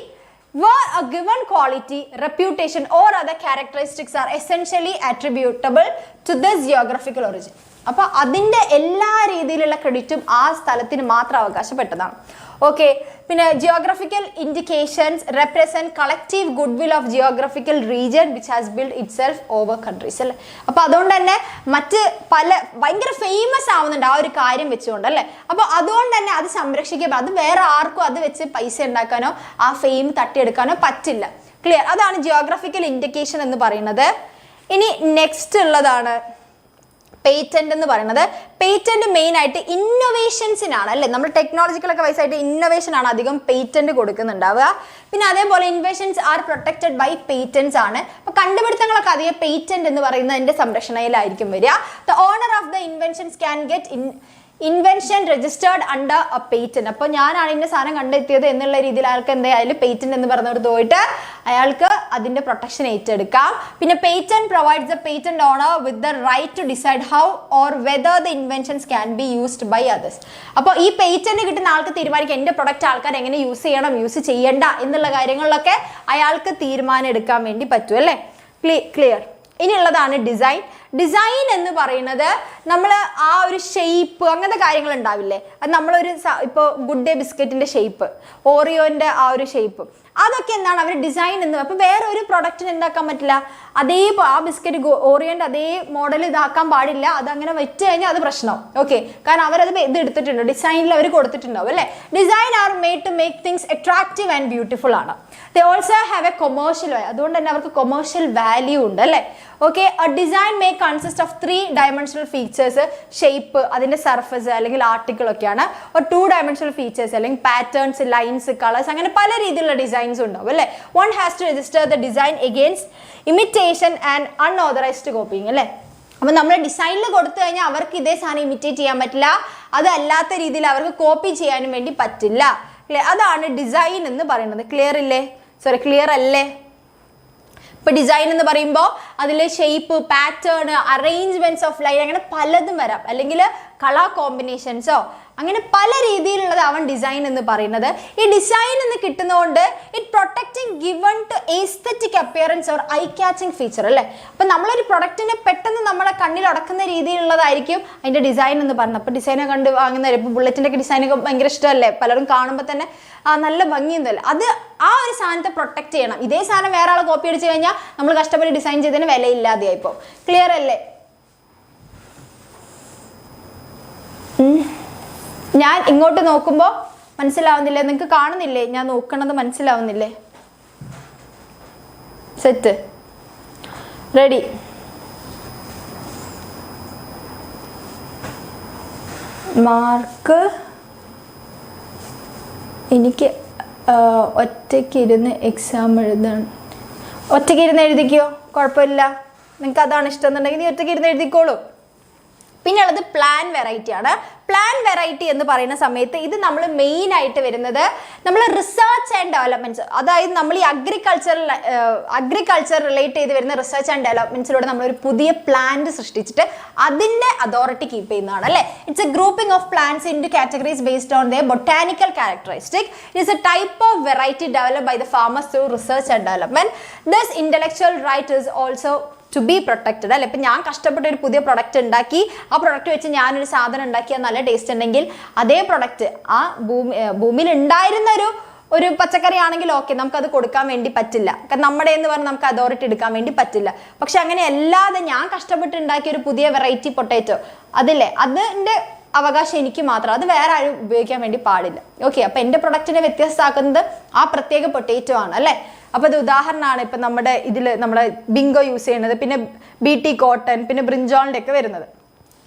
where a given quality, reputation or other characteristics are essentially attributable to this geographical origin. അപ്പോൾ അതിൻ്റെ എല്ലാ രീതിയിലുള്ള ക്രെഡിറ്റും ആ സ്ഥലത്തിന് മാത്രം അവകാശപ്പെട്ടതാണ്. ഓക്കെ, പിന്നെ geographical indications represent collective good will of geographical region which has build it self over countries അല്ലേ. അപ്പോൾ അതുകൊണ്ട് തന്നെ മറ്റ് ഭയങ്കര ഫേമസ് ആവുന്നുണ്ട് ആ ഒരു കാര്യം വെച്ചുകൊണ്ട് അല്ലേ. അപ്പോൾ അതുകൊണ്ട് തന്നെ അത് സംരക്ഷിക്കുക, അത് വേറെ ആർക്കും അത് വെച്ച് പൈസ ഉണ്ടാക്കാനോ ആ ഫെയിം തട്ടിയെടുക്കാനോ പറ്റില്ല. ക്ലിയർ? അതാണ് ജിയോഗ്രഫിക്കൽ ഇൻഡിക്കേഷൻ എന്ന് പറയുന്നത്. ഇനി നെക്സ്റ്റ് ഉള്ളതാണ് പേറ്റന്റ് എന്ന് പറയുന്നത്. പേറ്റന്റ് മെയിൻ ആയിട്ട് ഇന്നോവേഷൻസിനാണ് അല്ലേ, നമ്മൾ ടെക്നോളജിക്കലൊക്കെ വൈസായിട്ട് ഇന്നോവേഷൻ ആണ് അധികം പേറ്റന്റ് കൊടുക്കുന്നുണ്ടാവുക. പിന്നെ അതേപോലെ inventions are protected by patents ആണ്. അപ്പൊ കണ്ടുപിടുത്തങ്ങളൊക്കെ അധികം പേറ്റന്റ് എന്ന് പറയുന്നതിന്റെ സംരക്ഷണയിലായിരിക്കും വരിക. The owner of the inventions can get invention registered under a patent. അപ്പോൾ ഞാനാണ് ഇന്ന സാധനം കണ്ടെത്തിയത് എന്നുള്ള രീതിയിൽ അയാൾക്ക് എന്തായാലും പേറ്റന്റ് എന്ന് പറഞ്ഞിടത്ത് പോയിട്ട് അയാൾക്ക് അതിന്റെ പ്രൊട്ടക്ഷൻ ഏറ്റെടുക്കാം. പിന്നെ patent provides the patent owner with the right to decide how or whether the inventions can be used by others. അപ്പോൾ ഈ പേറ്റന്റ് കിട്ടുന്ന ആൾക്ക് തീരുമാനിക്കാം എൻ്റെ പ്രൊഡക്റ്റ് ആൾക്കാർ എങ്ങനെ യൂസ് ചെയ്യണം, യൂസ് ചെയ്യണ്ട എന്നുള്ള കാര്യങ്ങളിലൊക്കെ അയാൾക്ക് തീരുമാനം എടുക്കാൻ വേണ്ടി പറ്റും അല്ലേ. ക്ലിയർ. ഇനിയുള്ളതാണ് ഡിസൈൻ. ഡിസൈൻ എന്ന് പറയുന്നത് നമ്മൾ ആ ഒരു ഷേപ്പ് അങ്ങനത്തെ കാര്യങ്ങൾ ഉണ്ടാവില്ലേ, അത് നമ്മളൊരു ഇപ്പോൾ ഗുഡ് ഡേ ബിസ്ക്കറ്റിൻ്റെ ഷേപ്പ്, ഓറിയോൻ്റെ ആ ഒരു ഷേപ്പ്, അതൊക്കെ എന്താണ് അവർ ഡിസൈൻ എന്ന്. അപ്പോൾ വേറെ ഒരു പ്രൊഡക്റ്റിന് എന്താക്കാൻ പറ്റില്ല, അതേ ആ ബിസ്ക്കറ്റ് ഓറിയോൻ്റെ അതേ മോഡൽ ഇതാക്കാൻ പാടില്ല. അതങ്ങനെ വെച്ച് കഴിഞ്ഞാൽ അത് പ്രശ്നമാവും. ഓക്കെ, കാരണം അവരത് ഇത് എടുത്തിട്ടുണ്ട്, ഡിസൈനിൽ അവർ കൊടുത്തിട്ടുണ്ടാവും അല്ലേ. Design are made to make things attractive and beautiful ആണ്. They also have a commercial value, അതുകൊണ്ട് തന്നെ അവർക്ക് കൊമേഴ്ഷ്യൽ വാല്യൂ ഉണ്ട് അല്ലേ. Okay, a design may consist of 3 dimensional features, shape, അതിൻ്റെ സർഫസ് അല്ലെങ്കിൽ ആർട്ടിക്കിൾ ഒക്കെയാണ്. ഒരു 2 dimensional ഫീച്ചേഴ്സ് അല്ലെങ്കിൽ പാറ്റേൺസ്, ലൈൻസ്, കളേഴ്സ്, അങ്ങനെ പല രീതിയിലുള്ള ഡിസൈൻസ് ഉണ്ടാവും അല്ലേ. One has to register the design against imitation and unauthorised copying അല്ലേ. അപ്പം നമ്മൾ ഡിസൈനിൽ കൊടുത്തു കഴിഞ്ഞാൽ അവർക്ക് ഇതേ സാധനം ഇമിറ്റേറ്റ് ചെയ്യാൻ പറ്റില്ല, അതല്ലാത്ത രീതിയിൽ അവർക്ക് കോപ്പി ചെയ്യാനും വേണ്ടി പറ്റില്ല. അതാണ് ഡിസൈൻ എന്ന് പറയുന്നത്. ക്ലിയർ അല്ലേ. ഇപ്പോൾ ഡിസൈൻ എന്ന് പറയുമ്പോൾ അതിൽ shape, pattern, arrangements of line, അങ്ങനെ പലതും വരാം, അല്ലെങ്കിൽ കളർ കോമ്പിനേഷൻസോ, അങ്ങനെ പല രീതിയിലുള്ളത് അവൻ ഡിസൈൻ എന്ന് പറയുന്നത്. ഈ ഡിസൈൻ എന്ന് കിട്ടുന്നതുകൊണ്ട് it protecting given to aesthetic appearance or eye catching feature അല്ലേ. അപ്പം നമ്മളൊരു പ്രൊഡക്റ്റിനെ പെട്ടെന്ന് നമ്മുടെ കണ്ണിൽ അടക്കുന്ന രീതിയിലുള്ളതായിരിക്കും അതിൻ്റെ ഡിസൈൻ എന്ന് പറയുന്നത്. അപ്പോൾ ഡിസൈനെ കണ്ട് വാങ്ങുന്നവർ, ഇപ്പോൾ ബുള്ളറ്റിൻ്റെ ഒക്കെ ഡിസൈനൊക്കെ ഭയങ്കര ഇഷ്ടമല്ലേ, പലരും കാണുമ്പോൾ തന്നെ നല്ല ഭംഗിയൊന്നുമല്ല. അത് ആ ഒരു സാധനത്തെ പ്രൊട്ടക്ട് ചെയ്യണം. ഇതേ സാധനം വേറെ ആളെ കോപ്പി അടിച്ച് കഴിഞ്ഞാൽ നമ്മൾ കഷ്ടപ്പെട്ട് ഡിസൈൻ ചെയ്തതിന് വിലയില്ലാതെയായിപ്പോൾ. ക്ലിയർ അല്ലേ. ഞാൻ ഇങ്ങോട്ട് നോക്കുമ്പോൾ മനസ്സിലാവുന്നില്ലേ, നിങ്ങൾക്ക് കാണുന്നില്ലേ, ഞാൻ നോക്കണത് മനസ്സിലാവുന്നില്ലേ? Set, ready. മാർക്ക് എനിക്ക് ഒറ്റയ്ക്കിരുന്ന് എക്സാം എഴുതാൻ. ഒറ്റയ്ക്കിരുന്ന് എഴുതിക്കോ, കുഴപ്പമില്ല. നിങ്ങൾക്ക് അതാണ് ഇഷ്ടം എന്നുണ്ടെങ്കിൽ നീ ഒറ്റയ്ക്കിരുന്ന് എഴുതിക്കോളൂ. പിന്നെ ഉള്ളത് പ്ലാൻ വെറൈറ്റി ആണ്. പ്ലാൻ വെറൈറ്റി എന്ന് പറയുന്ന സമയത്ത് ഇത് നമ്മൾ മെയിൻ ആയിട്ട് വരുന്നത് നമ്മൾ റിസർച്ച് ആൻഡ് ഡെവലപ്മെന്റ്സ്, അതായത് നമ്മൾ ഈ അഗ്രികൾച്ചർ റിലേറ്റ് ചെയ്ത് വരുന്ന റിസർച്ച് ആൻഡ് ഡെവലപ്മെന്റ്സിലൂടെ നമ്മളൊരു പുതിയ പ്ലാന്റ് സൃഷ്ടിച്ചിട്ട് അതിൻ്റെ അതോറിറ്റി കീപ്പ് ചെയ്യുന്നതാണ് അല്ലേ. It's a grouping of plants into categories based on their botanical characteristic. It's a type of variety developed by the farmers through research and development. This intellectual right is also to be protected അല്ലേ. ഇപ്പം ഞാൻ കഷ്ടപ്പെട്ട് ഒരു പുതിയ പ്രൊഡക്റ്റ് ഉണ്ടാക്കി, ആ പ്രൊഡക്റ്റ് വെച്ച് ഞാനൊരു സാധനം ഉണ്ടാക്കിയാൽ നല്ല ടേസ്റ്റ് ഉണ്ടെങ്കിൽ അതേ പ്രൊഡക്റ്റ് ആ ഭൂമിയിൽ ഉണ്ടായിരുന്ന ഒരു പച്ചക്കറി ആണെങ്കിൽ ഓക്കെ, നമുക്കത് കൊടുക്കാൻ വേണ്ടി പറ്റില്ല, കാരണം നമ്മുടെ എന്ന് പറഞ്ഞാൽ നമുക്ക് അതോറിറ്റി എടുക്കാൻ വേണ്ടി പറ്റില്ല. പക്ഷെ അങ്ങനെ അല്ലാതെ ഞാൻ കഷ്ടപ്പെട്ട് ഉണ്ടാക്കിയ ഒരു പുതിയ വെറൈറ്റി പൊട്ടാറ്റോ അതില്ലേ, അതിൻ്റെ അവകാശം എനിക്ക് മാത്രം, അത് വേറെ ആരും ഉപയോഗിക്കാൻ വേണ്ടി പാടില്ല. ഓക്കെ, അപ്പം എൻ്റെ പ്രൊഡക്റ്റിനെ വ്യത്യസ്തമാക്കുന്നത് ആ പ്രത്യേക പൊട്ടാറ്റോ ആണ് അല്ലേ. അപ്പോൾ അത് ഉദാഹരണമാണ് ഇപ്പം നമ്മുടെ ഇതിൽ നമ്മുടെ ബിങ്കോ യൂസ് ചെയ്യുന്നത്, പിന്നെ BT കോട്ടൺ, പിന്നെ ബ്രിഞ്ചോളിൻ്റെ ഒക്കെ വരുന്നത്.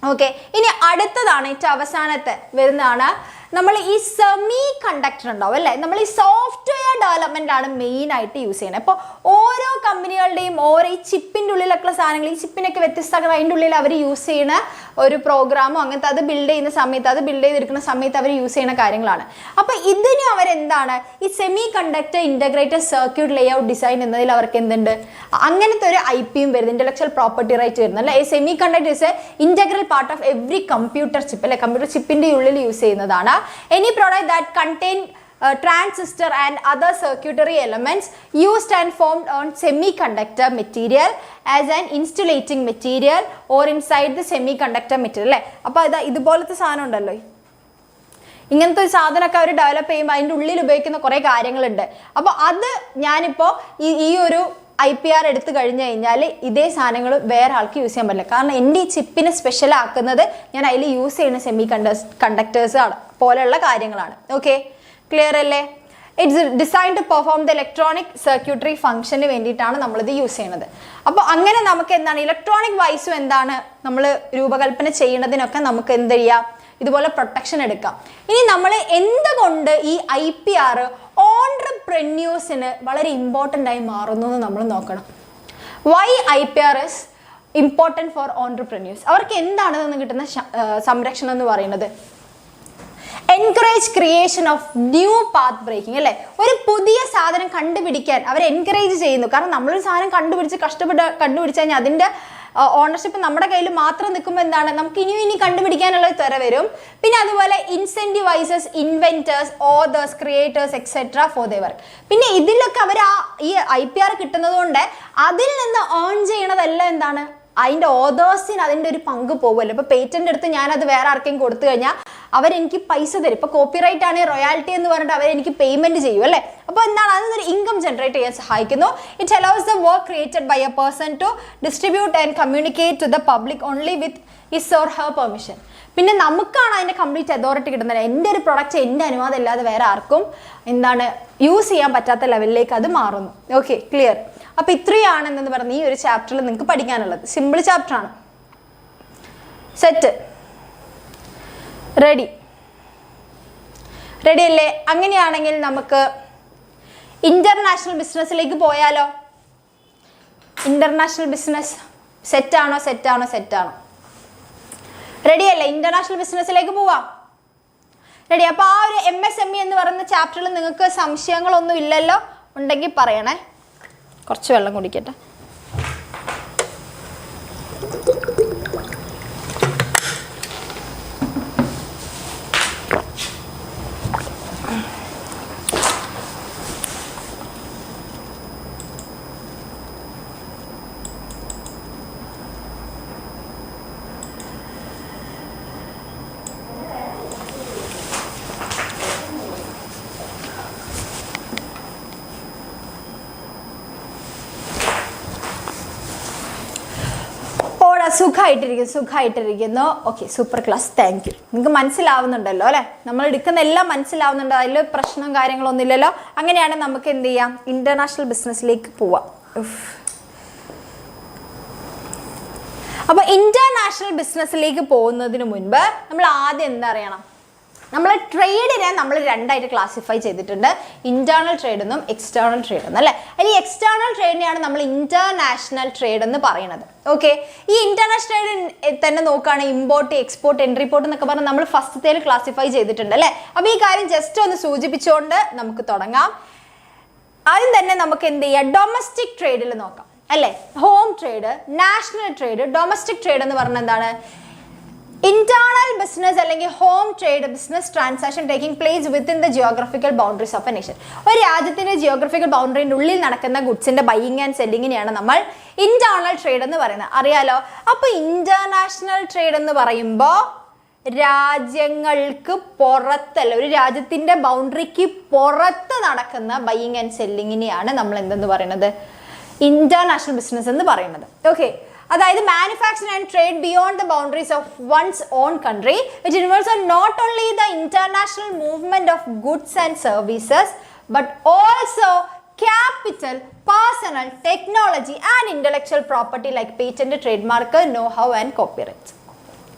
ഓക്കെ, ഇനി അടുത്തതാണ് ഏറ്റവും അവസാനത്തെ വരുന്നതാണ് നമ്മൾ ഈ സെമി കണ്ടക്ടർ ഉണ്ടാവും അല്ലേ. നമ്മൾ ഈ സോഫ്റ്റ്വെയർ ഡെവലപ്മെന്റ് ആണ് മെയിൻ ആയിട്ട് യൂസ് ചെയ്യുന്നത്. അപ്പോൾ ഓരോ കമ്പനികളുടെയും ഓരോ ഈ ചിപ്പിൻ്റെ ഉള്ളിലൊക്കെ സാധനങ്ങൾ, ഈ ചിപ്പിനൊക്കെ വ്യത്യസ്തമാക്കുന്ന അതിൻ്റെ ഉള്ളിൽ അവർ യൂസ് ചെയ്യുന്ന ഒരു പ്രോഗ്രാമോ അങ്ങനത്തെ അത് ബിൽഡ് ചെയ്യുന്ന സമയത്ത്, അത് ബിൽഡ് ചെയ്തെടുക്കുന്ന സമയത്ത് അവർ യൂസ് ചെയ്യുന്ന കാര്യങ്ങളാണ്. അപ്പോൾ ഇതിന് അവരെന്താണ് ഈ semi conductor integrated circuit layout design എന്നതിൽ അവർക്ക് എന്തുണ്ട്, അങ്ങനത്തെ ഒരു IP വരുന്നത്, ഇന്റലക്ച്വൽ പ്രോപ്പർട്ടി റൈറ്റ് വരുന്നത് അല്ലേ. ഈ semi conductor is A integral part of every computer chip അല്ലെ. കമ്പ്യൂട്ടർ ചിപ്പിൻ്റെ ഉള്ളിൽ യൂസ് ചെയ്യുന്നതാണ്. Any product that contain transistor and other circuitry elements used and formed on semiconductor material as an insulating material or inside the semiconductor material അല്ലേ. അപ്പോൾ ഇതുപോലത്തെ സാധനം ഉണ്ടല്ലോ, ഇങ്ങനത്തെ ഒരു സാധനമൊക്കെ അവർ ഡെവലപ്പ് ചെയ്യുമ്പോൾ അതിൻ്റെ ഉള്ളിൽ ഉപയോഗിക്കുന്ന കുറേ കാര്യങ്ങളുണ്ട്. അപ്പോൾ അത് ഞാനിപ്പോൾ ഈ ഒരു IPR എടുത്തു കഴിഞ്ഞു കഴിഞ്ഞാൽ ഇതേ സാധനങ്ങൾ വേറെ ആൾക്ക് യൂസ് ചെയ്യാൻ പറ്റില്ല. കാരണം എൻ്റെ ഈ ചിപ്പിനെ സ്പെഷ്യൽ ആക്കുന്നത് ഞാൻ അതിൽ യൂസ് ചെയ്യുന്ന സെമി കണ്ടക്ടേഴ്സ് ആണ് പോലെയുള്ള കാര്യങ്ങളാണ്. ഓക്കെ, ക്ലിയർ അല്ലേ. It's design to perform the electronic circuitry ഫംഗ്ഷന് വേണ്ടിയിട്ടാണ് നമ്മളിത് യൂസ് ചെയ്യുന്നത്. അപ്പോൾ അങ്ങനെ നമുക്ക് എന്താണ് ഇലക്ട്രോണിക് വൈസും എന്താണ് നമ്മൾ രൂപകൽപ്പന ചെയ്യുന്നതിനൊക്കെ നമുക്ക് എന്ത് ചെയ്യാം, ഇതുപോലെ പ്രൊട്ടക്ഷൻ എടുക്കാം. ഇനി നമ്മൾ എന്തുകൊണ്ട് ഈ IPR ഓൺട്രപ്രന്യൂസിന് വളരെ ഇമ്പോർട്ടൻ്റ് ആയി മാറുന്നു എന്ന് നമ്മൾ നോക്കണം. Why IPR is important for entrepreneurs? അവർക്ക് എന്താണ് നിന്ന് കിട്ടുന്ന സംരക്ഷണം എന്ന് പറയുന്നത്? Encourage creation of new path breaking അല്ലേ? ഒരു പുതിയ സാധനം കണ്ടുപിടിക്കാൻ അവർ എൻകറേജ് ചെയ്യുന്നു. കാരണം നമ്മളൊരു സാധനം കണ്ടുപിടിച്ച് കഷ്ടപ്പെട്ട് കണ്ടുപിടിച്ച് കഴിഞ്ഞാൽ അതിൻ്റെ ഓണർഷിപ്പ് നമ്മുടെ കയ്യിൽ മാത്രം നിൽക്കുമ്പോൾ എന്താണ്, നമുക്ക് ഇനി കണ്ടുപിടിക്കാനുള്ള ത്വര വരും. പിന്നെ അതുപോലെ incentivises inventors, authors, creators etcetera for the work. പിന്നെ ഇതിലൊക്കെ അവർ ഈ IPR കിട്ടുന്നത് കൊണ്ട് അതിൽ നിന്ന് ഏൺ ചെയ്യണതെല്ലാം എന്താണ്, അതിൻ്റെ ഓതേഴ്സിന് അതിൻ്റെ ഒരു പങ്ക് പോകുമല്ലോ. ഇപ്പോൾ പേറ്റന്റ് എടുത്ത് ഞാനത് വേറെ ആർക്കെങ്കിലും കൊടുത്തു കഴിഞ്ഞാൽ അവരെനിക്ക് പൈസ തരും. ഇപ്പോൾ കോപ്പിറൈറ്റ് ആണെങ്കിൽ റോയാലിറ്റി എന്ന് പറഞ്ഞിട്ട് അവരെനിക്ക് പേയ്മെന്റ് ചെയ്യും അല്ലേ. അപ്പോൾ എന്താണ്, അതൊരു ഇൻകം ജനറേറ്റ് ചെയ്യാൻ സഹായിക്കുന്നു. It allows the work created by a person to distribute and communicate to the public only with his or her permission. പിന്നെ നമുക്കാണ് അതിൻ്റെ കംപ്ലീറ്റ് അതോറിറ്റി കിട്ടുന്നത്. എൻ്റെ ഒരു പ്രൊഡക്റ്റ് എൻ്റെ അനുവാദം ഇല്ലാതെ വേറെ ആർക്കും എന്താണ് യൂസ് ചെയ്യാൻ പറ്റാത്ത ലെവലിലേക്ക് അത് മാറുന്നു. Okay, clear? അപ്പോൾ ഇത്രയാണെന്ന് പറഞ്ഞ് ഈ ഒരു ചാപ്റ്ററിൽ നിങ്ങൾക്ക് പഠിക്കാനുള്ളത്. സിമ്പിൾ ചാപ്റ്റർ ആണ്. സെറ്റ്? റെഡി അല്ലേ? അങ്ങനെയാണെങ്കിൽ നമുക്ക് ഇന്റർനാഷണൽ ബിസിനസ്സിലേക്ക് പോയാലോ? ഇന്റർനാഷണൽ ബിസിനസ് സെറ്റാണോ? റെഡി അല്ലേ? ഇന്റർനാഷണൽ ബിസിനസ്സിലേക്ക് പോവാം. റെഡി? അപ്പോൾ ആ ഒരു MSME എന്ന് പറയുന്ന ചാപ്റ്ററിൽ നിങ്ങൾക്ക് സംശയങ്ങളൊന്നും ഇല്ലല്ലോ? ഉണ്ടെങ്കിൽ പറയണേ. കുറച്ച് വെള്ളം കുടിക്കട്ടെ. സുഖമായിട്ടിരിക്കുന്നു. Okay, super class, thank you. നിങ്ങൾക്ക് മനസ്സിലാവുന്നുണ്ടല്ലോ അല്ലേ? നമ്മൾ എടുക്കുന്ന എല്ലാം മനസ്സിലാവുന്നുണ്ടോ? അതിൽ പ്രശ്നവും കാര്യങ്ങളൊന്നും ഇല്ലല്ലോ? അങ്ങനെയാണെങ്കിൽ നമുക്ക് എന്ത് ചെയ്യാം, ഇന്റർനാഷണൽ ബിസിനസ്സിലേക്ക് പോവാം. അപ്പോൾ ഇന്റർനാഷണൽ ബിസിനസ്സിലേക്ക് പോകുന്നതിന് മുൻപ് നമ്മൾ ആദ്യം എന്താ അറിയണം? നമ്മൾ ട്രേഡിനെ നമ്മൾ രണ്ടായിട്ട് ക്ലാസിഫൈ ചെയ്തിട്ടുണ്ട്. ഇന്റേണൽ ട്രേഡ് എന്നും എക്സ്റ്റേണൽ ട്രേഡ് എന്നും അല്ലേ? അതിൽ എക്സ്റ്റേണൽ ട്രേഡിനെയാണ് നമ്മൾ ഇന്റർനാഷണൽ ട്രേഡ് എന്ന് പറയുന്നത്. ഓക്കെ, ഈ ഇന്റർനാഷണൽ ട്രേഡ് തന്നെ നോക്കുകയാണെങ്കിൽ ഇമ്പോർട്ട്, എക്സ്പോർട്ട്, എൻട്രി പോർട്ട് എന്നൊക്കെ പറഞ്ഞാൽ നമ്മൾ ഫസ്റ്റത്തേൽ ക്ലാസിഫൈ ചെയ്തിട്ടുണ്ട് അല്ലേ? അപ്പോൾ ഈ കാര്യം ജസ്റ്റ് ഒന്ന് സൂചിപ്പിച്ചുകൊണ്ട് നമുക്ക് തുടങ്ങാം. ആദ്യം തന്നെ നമുക്ക് എന്ത് ചെയ്യാം, ഡൊമസ്റ്റിക് ട്രേഡിൽ നോക്കാം അല്ലേ? Home trade, national trade, domestic trade എന്ന് പറഞ്ഞാൽ എന്താണ്? ഇന്റേണൽ ബിസിനസ് അല്ലെങ്കിൽ home trade, business transaction taking place within the geographical boundaries of A nation. ഒരു രാജ്യത്തിന്റെ ജിയോഗ്രഫിക്കൽ ബൗണ്ടറിന്റെ ഉള്ളിൽ നടക്കുന്ന ഗുഡ്സിന്റെ ബൈയിങ് ആൻഡ് സെല്ലിങ്ങിനെയാണ് നമ്മൾ ഇന്റേണൽ ട്രേഡ് എന്ന് പറയുന്നത്. അറിയാലോ? അപ്പോൾ ഇന്റർനാഷണൽ ട്രേഡ് എന്ന് പറയുമ്പോൾ രാജ്യങ്ങൾക്ക് പുറത്തല്ല, ഒരു രാജ്യത്തിന്റെ ബൗണ്ടറിക്ക് പുറത്ത് നടക്കുന്ന ബൈയിങ് ആൻഡ് സെല്ലിങ്ങിനെയാണ് നമ്മൾ എന്തെന്ന് പറയുന്നത്? ഇന്റർനാഷണൽ ബിസിനസ് എന്ന് പറയുന്നത്. ഓക്കെ, അതായത് manufacture and trade beyond the boundaries of one's own country which involves not only the international movement of goods and services but also capital, personal, technology and intellectual property like patent, trademark, know-how and copyright.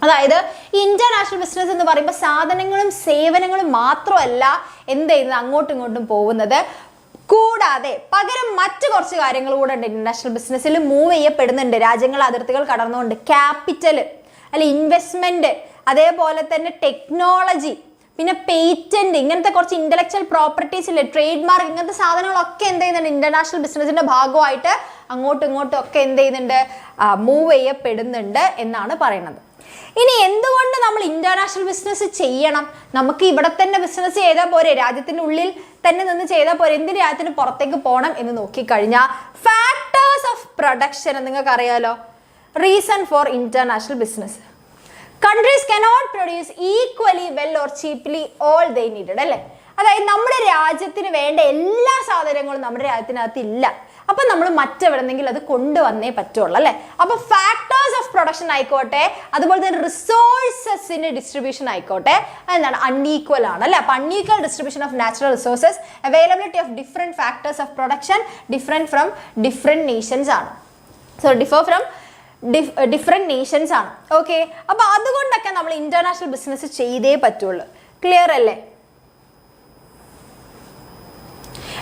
അതായത് ഇന്റർനാഷണൽ ബിസിനസ് എന്ന് പറയുമ്പോൾ സാധനങ്ങളും സേവനങ്ങളും മാത്രമല്ല എന്ത് ചെയ്യുന്നത്, അങ്ങോട്ടും ഇങ്ങോട്ടും പോകുന്നത്, കൂടാതെ പകരം മറ്റു കുറച്ച് കാര്യങ്ങൾ കൂടെ ഉണ്ട് ഇന്റർനാഷണൽ ബിസിനസ്സിൽ മൂവ് ചെയ്യപ്പെടുന്നുണ്ട്. രാജ്യങ്ങൾ അതിർത്തികൾ കടന്നുകൊണ്ട് ക്യാപിറ്റൽ അല്ലെ, ഇൻവെസ്റ്റ്മെന്റ്, അതേപോലെ തന്നെ ടെക്നോളജി, പിന്നെ പേറ്റന്റ്, ഇങ്ങനത്തെ കുറച്ച് ഇന്റലക്ച്വൽ പ്രോപ്പർട്ടീസ് ഇല്ലേ, ട്രേഡ് മാർക്ക്, ഇങ്ങനത്തെ സാധനങ്ങളൊക്കെ എന്ത് ചെയ്യുന്നുണ്ട്, ഇന്റർനാഷണൽ ബിസിനസിന്റെ ഭാഗമായിട്ട് അങ്ങോട്ടും ഇങ്ങോട്ടും ഒക്കെ എന്ത് ചെയ്യുന്നുണ്ട്, മൂവ് ചെയ്യപ്പെടുന്നുണ്ട് എന്നാണ് പറയുന്നത്. ഇനി എന്തുകൊണ്ട് നമ്മൾ ഇന്റർനാഷണൽ ബിസിനസ് ചെയ്യണം? നമുക്ക് ഇവിടെ തന്നെ ബിസിനസ് ചെയ്താൽ പോരെ, രാജ്യത്തിന്റെ ഉള്ളിൽ തന്നെ നിന്ന് ചെയ്താൽ പോരെ, എന്തിന് രാജ്യത്തിന് പുറത്തേക്ക് പോകണം എന്ന് നോക്കിക്കഴിഞ്ഞാൽ ഫാക്ടേഴ്സ് ഓഫ് പ്രൊഡക്ഷൻ നിങ്ങൾക്ക് അറിയാലോ. Reason for international business, countries cannot produce equally well or cheaply all they needed അല്ലേ? അതായത് നമ്മുടെ രാജ്യത്തിന് വേണ്ട എല്ലാ സാധനങ്ങളും നമ്മുടെ രാജ്യത്തിനകത്ത് ഇല്ല. അപ്പോൾ നമ്മൾ മറ്റെവിടെന്നെങ്കിലും അത് കൊണ്ടുവന്നേ പറ്റുള്ളൂ അല്ലേ. അപ്പോൾ ഫാക്ടേഴ്സ് ഓഫ് പ്രൊഡക്ഷൻ ആയിക്കോട്ടെ, അതുപോലെ തന്നെ റിസോഴ്സസിന്റെ ഡിസ്ട്രിബ്യൂഷൻ ആയിക്കോട്ടെ, അതെന്താണ് അൺഈക്വൽ ആണ് അല്ലേ. അപ്പോൾ unequal distribution of natural resources, availability of different factors of production different from different nations ആണ്. So differ from different nations ആണ്. ഓക്കെ, അപ്പോൾ അതുകൊണ്ടൊക്കെ നമ്മൾ ഇന്റർനാഷണൽ ബിസിനസ് ചെയ്തേ പറ്റുള്ളൂ. ക്ലിയർ അല്ലേ?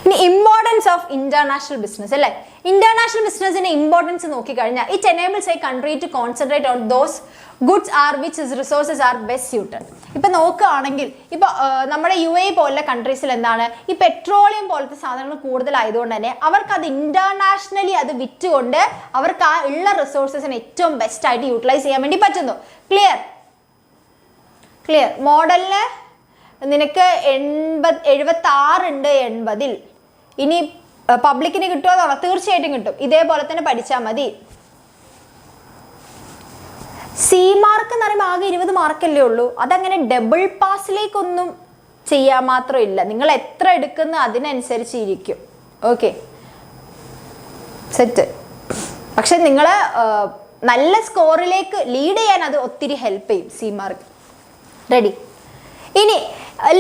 ഇനി ഇമ്പോർട്ടൻസ് ഓഫ് ഇന്റർനാഷണൽ ബിസിനസ് അല്ലേ. ഇന്റർനാഷണൽ ബിസിനസിന്റെ ഇമ്പോർട്ടൻസ് നോക്കിക്കഴിഞ്ഞാൽ it enables a country to concentrate on those goods are which resources are best suited. ഇപ്പൊ നോക്കുകയാണെങ്കിൽ ഇപ്പൊ നമ്മുടെ UAE പോലുള്ള കൺട്രീസിൽ എന്താണ് ഈ പെട്രോളിയം പോലത്തെ സാധനങ്ങൾ കൂടുതലായതുകൊണ്ട് തന്നെ അവർക്ക് അത് ഇന്റർനാഷണലി അത് വിറ്റുകൊണ്ട് അവർക്ക് ആ ഉള്ള റിസോഴ്സസിനെ ഏറ്റവും ബെസ്റ്റ് ആയിട്ട് യൂട്ടിലൈസ് ചെയ്യാൻ വേണ്ടി പറ്റുന്നു. ക്ലിയർ? മോഡലിന് നിനക്ക് 76 ഉണ്ട് 80-ൽ. ഇനി പബ്ലിക്കിന് കിട്ടുമോ? തീർച്ചയായിട്ടും കിട്ടും. ഇതേപോലെ തന്നെ പഠിച്ചാൽ മതി. സി മാർക്ക് എന്ന് പറയുമ്പോൾ ആകെ 20 മാർക്കല്ലേ ഉള്ളൂ. അതങ്ങനെ ഡബിൾ പാസിലേക്കൊന്നും ചെയ്യാൻ മാത്രമില്ല. നിങ്ങൾ എത്ര എടുക്കുന്ന അതിനനുസരിച്ച് ഇരിക്കും. Okay, set. പക്ഷെ നിങ്ങൾ നല്ല സ്കോറിലേക്ക് ലീഡ് ചെയ്യാൻ അത് ഒത്തിരി ഹെൽപ്പ് ചെയ്യും സി മാർക്ക്. റെഡി? ഇനി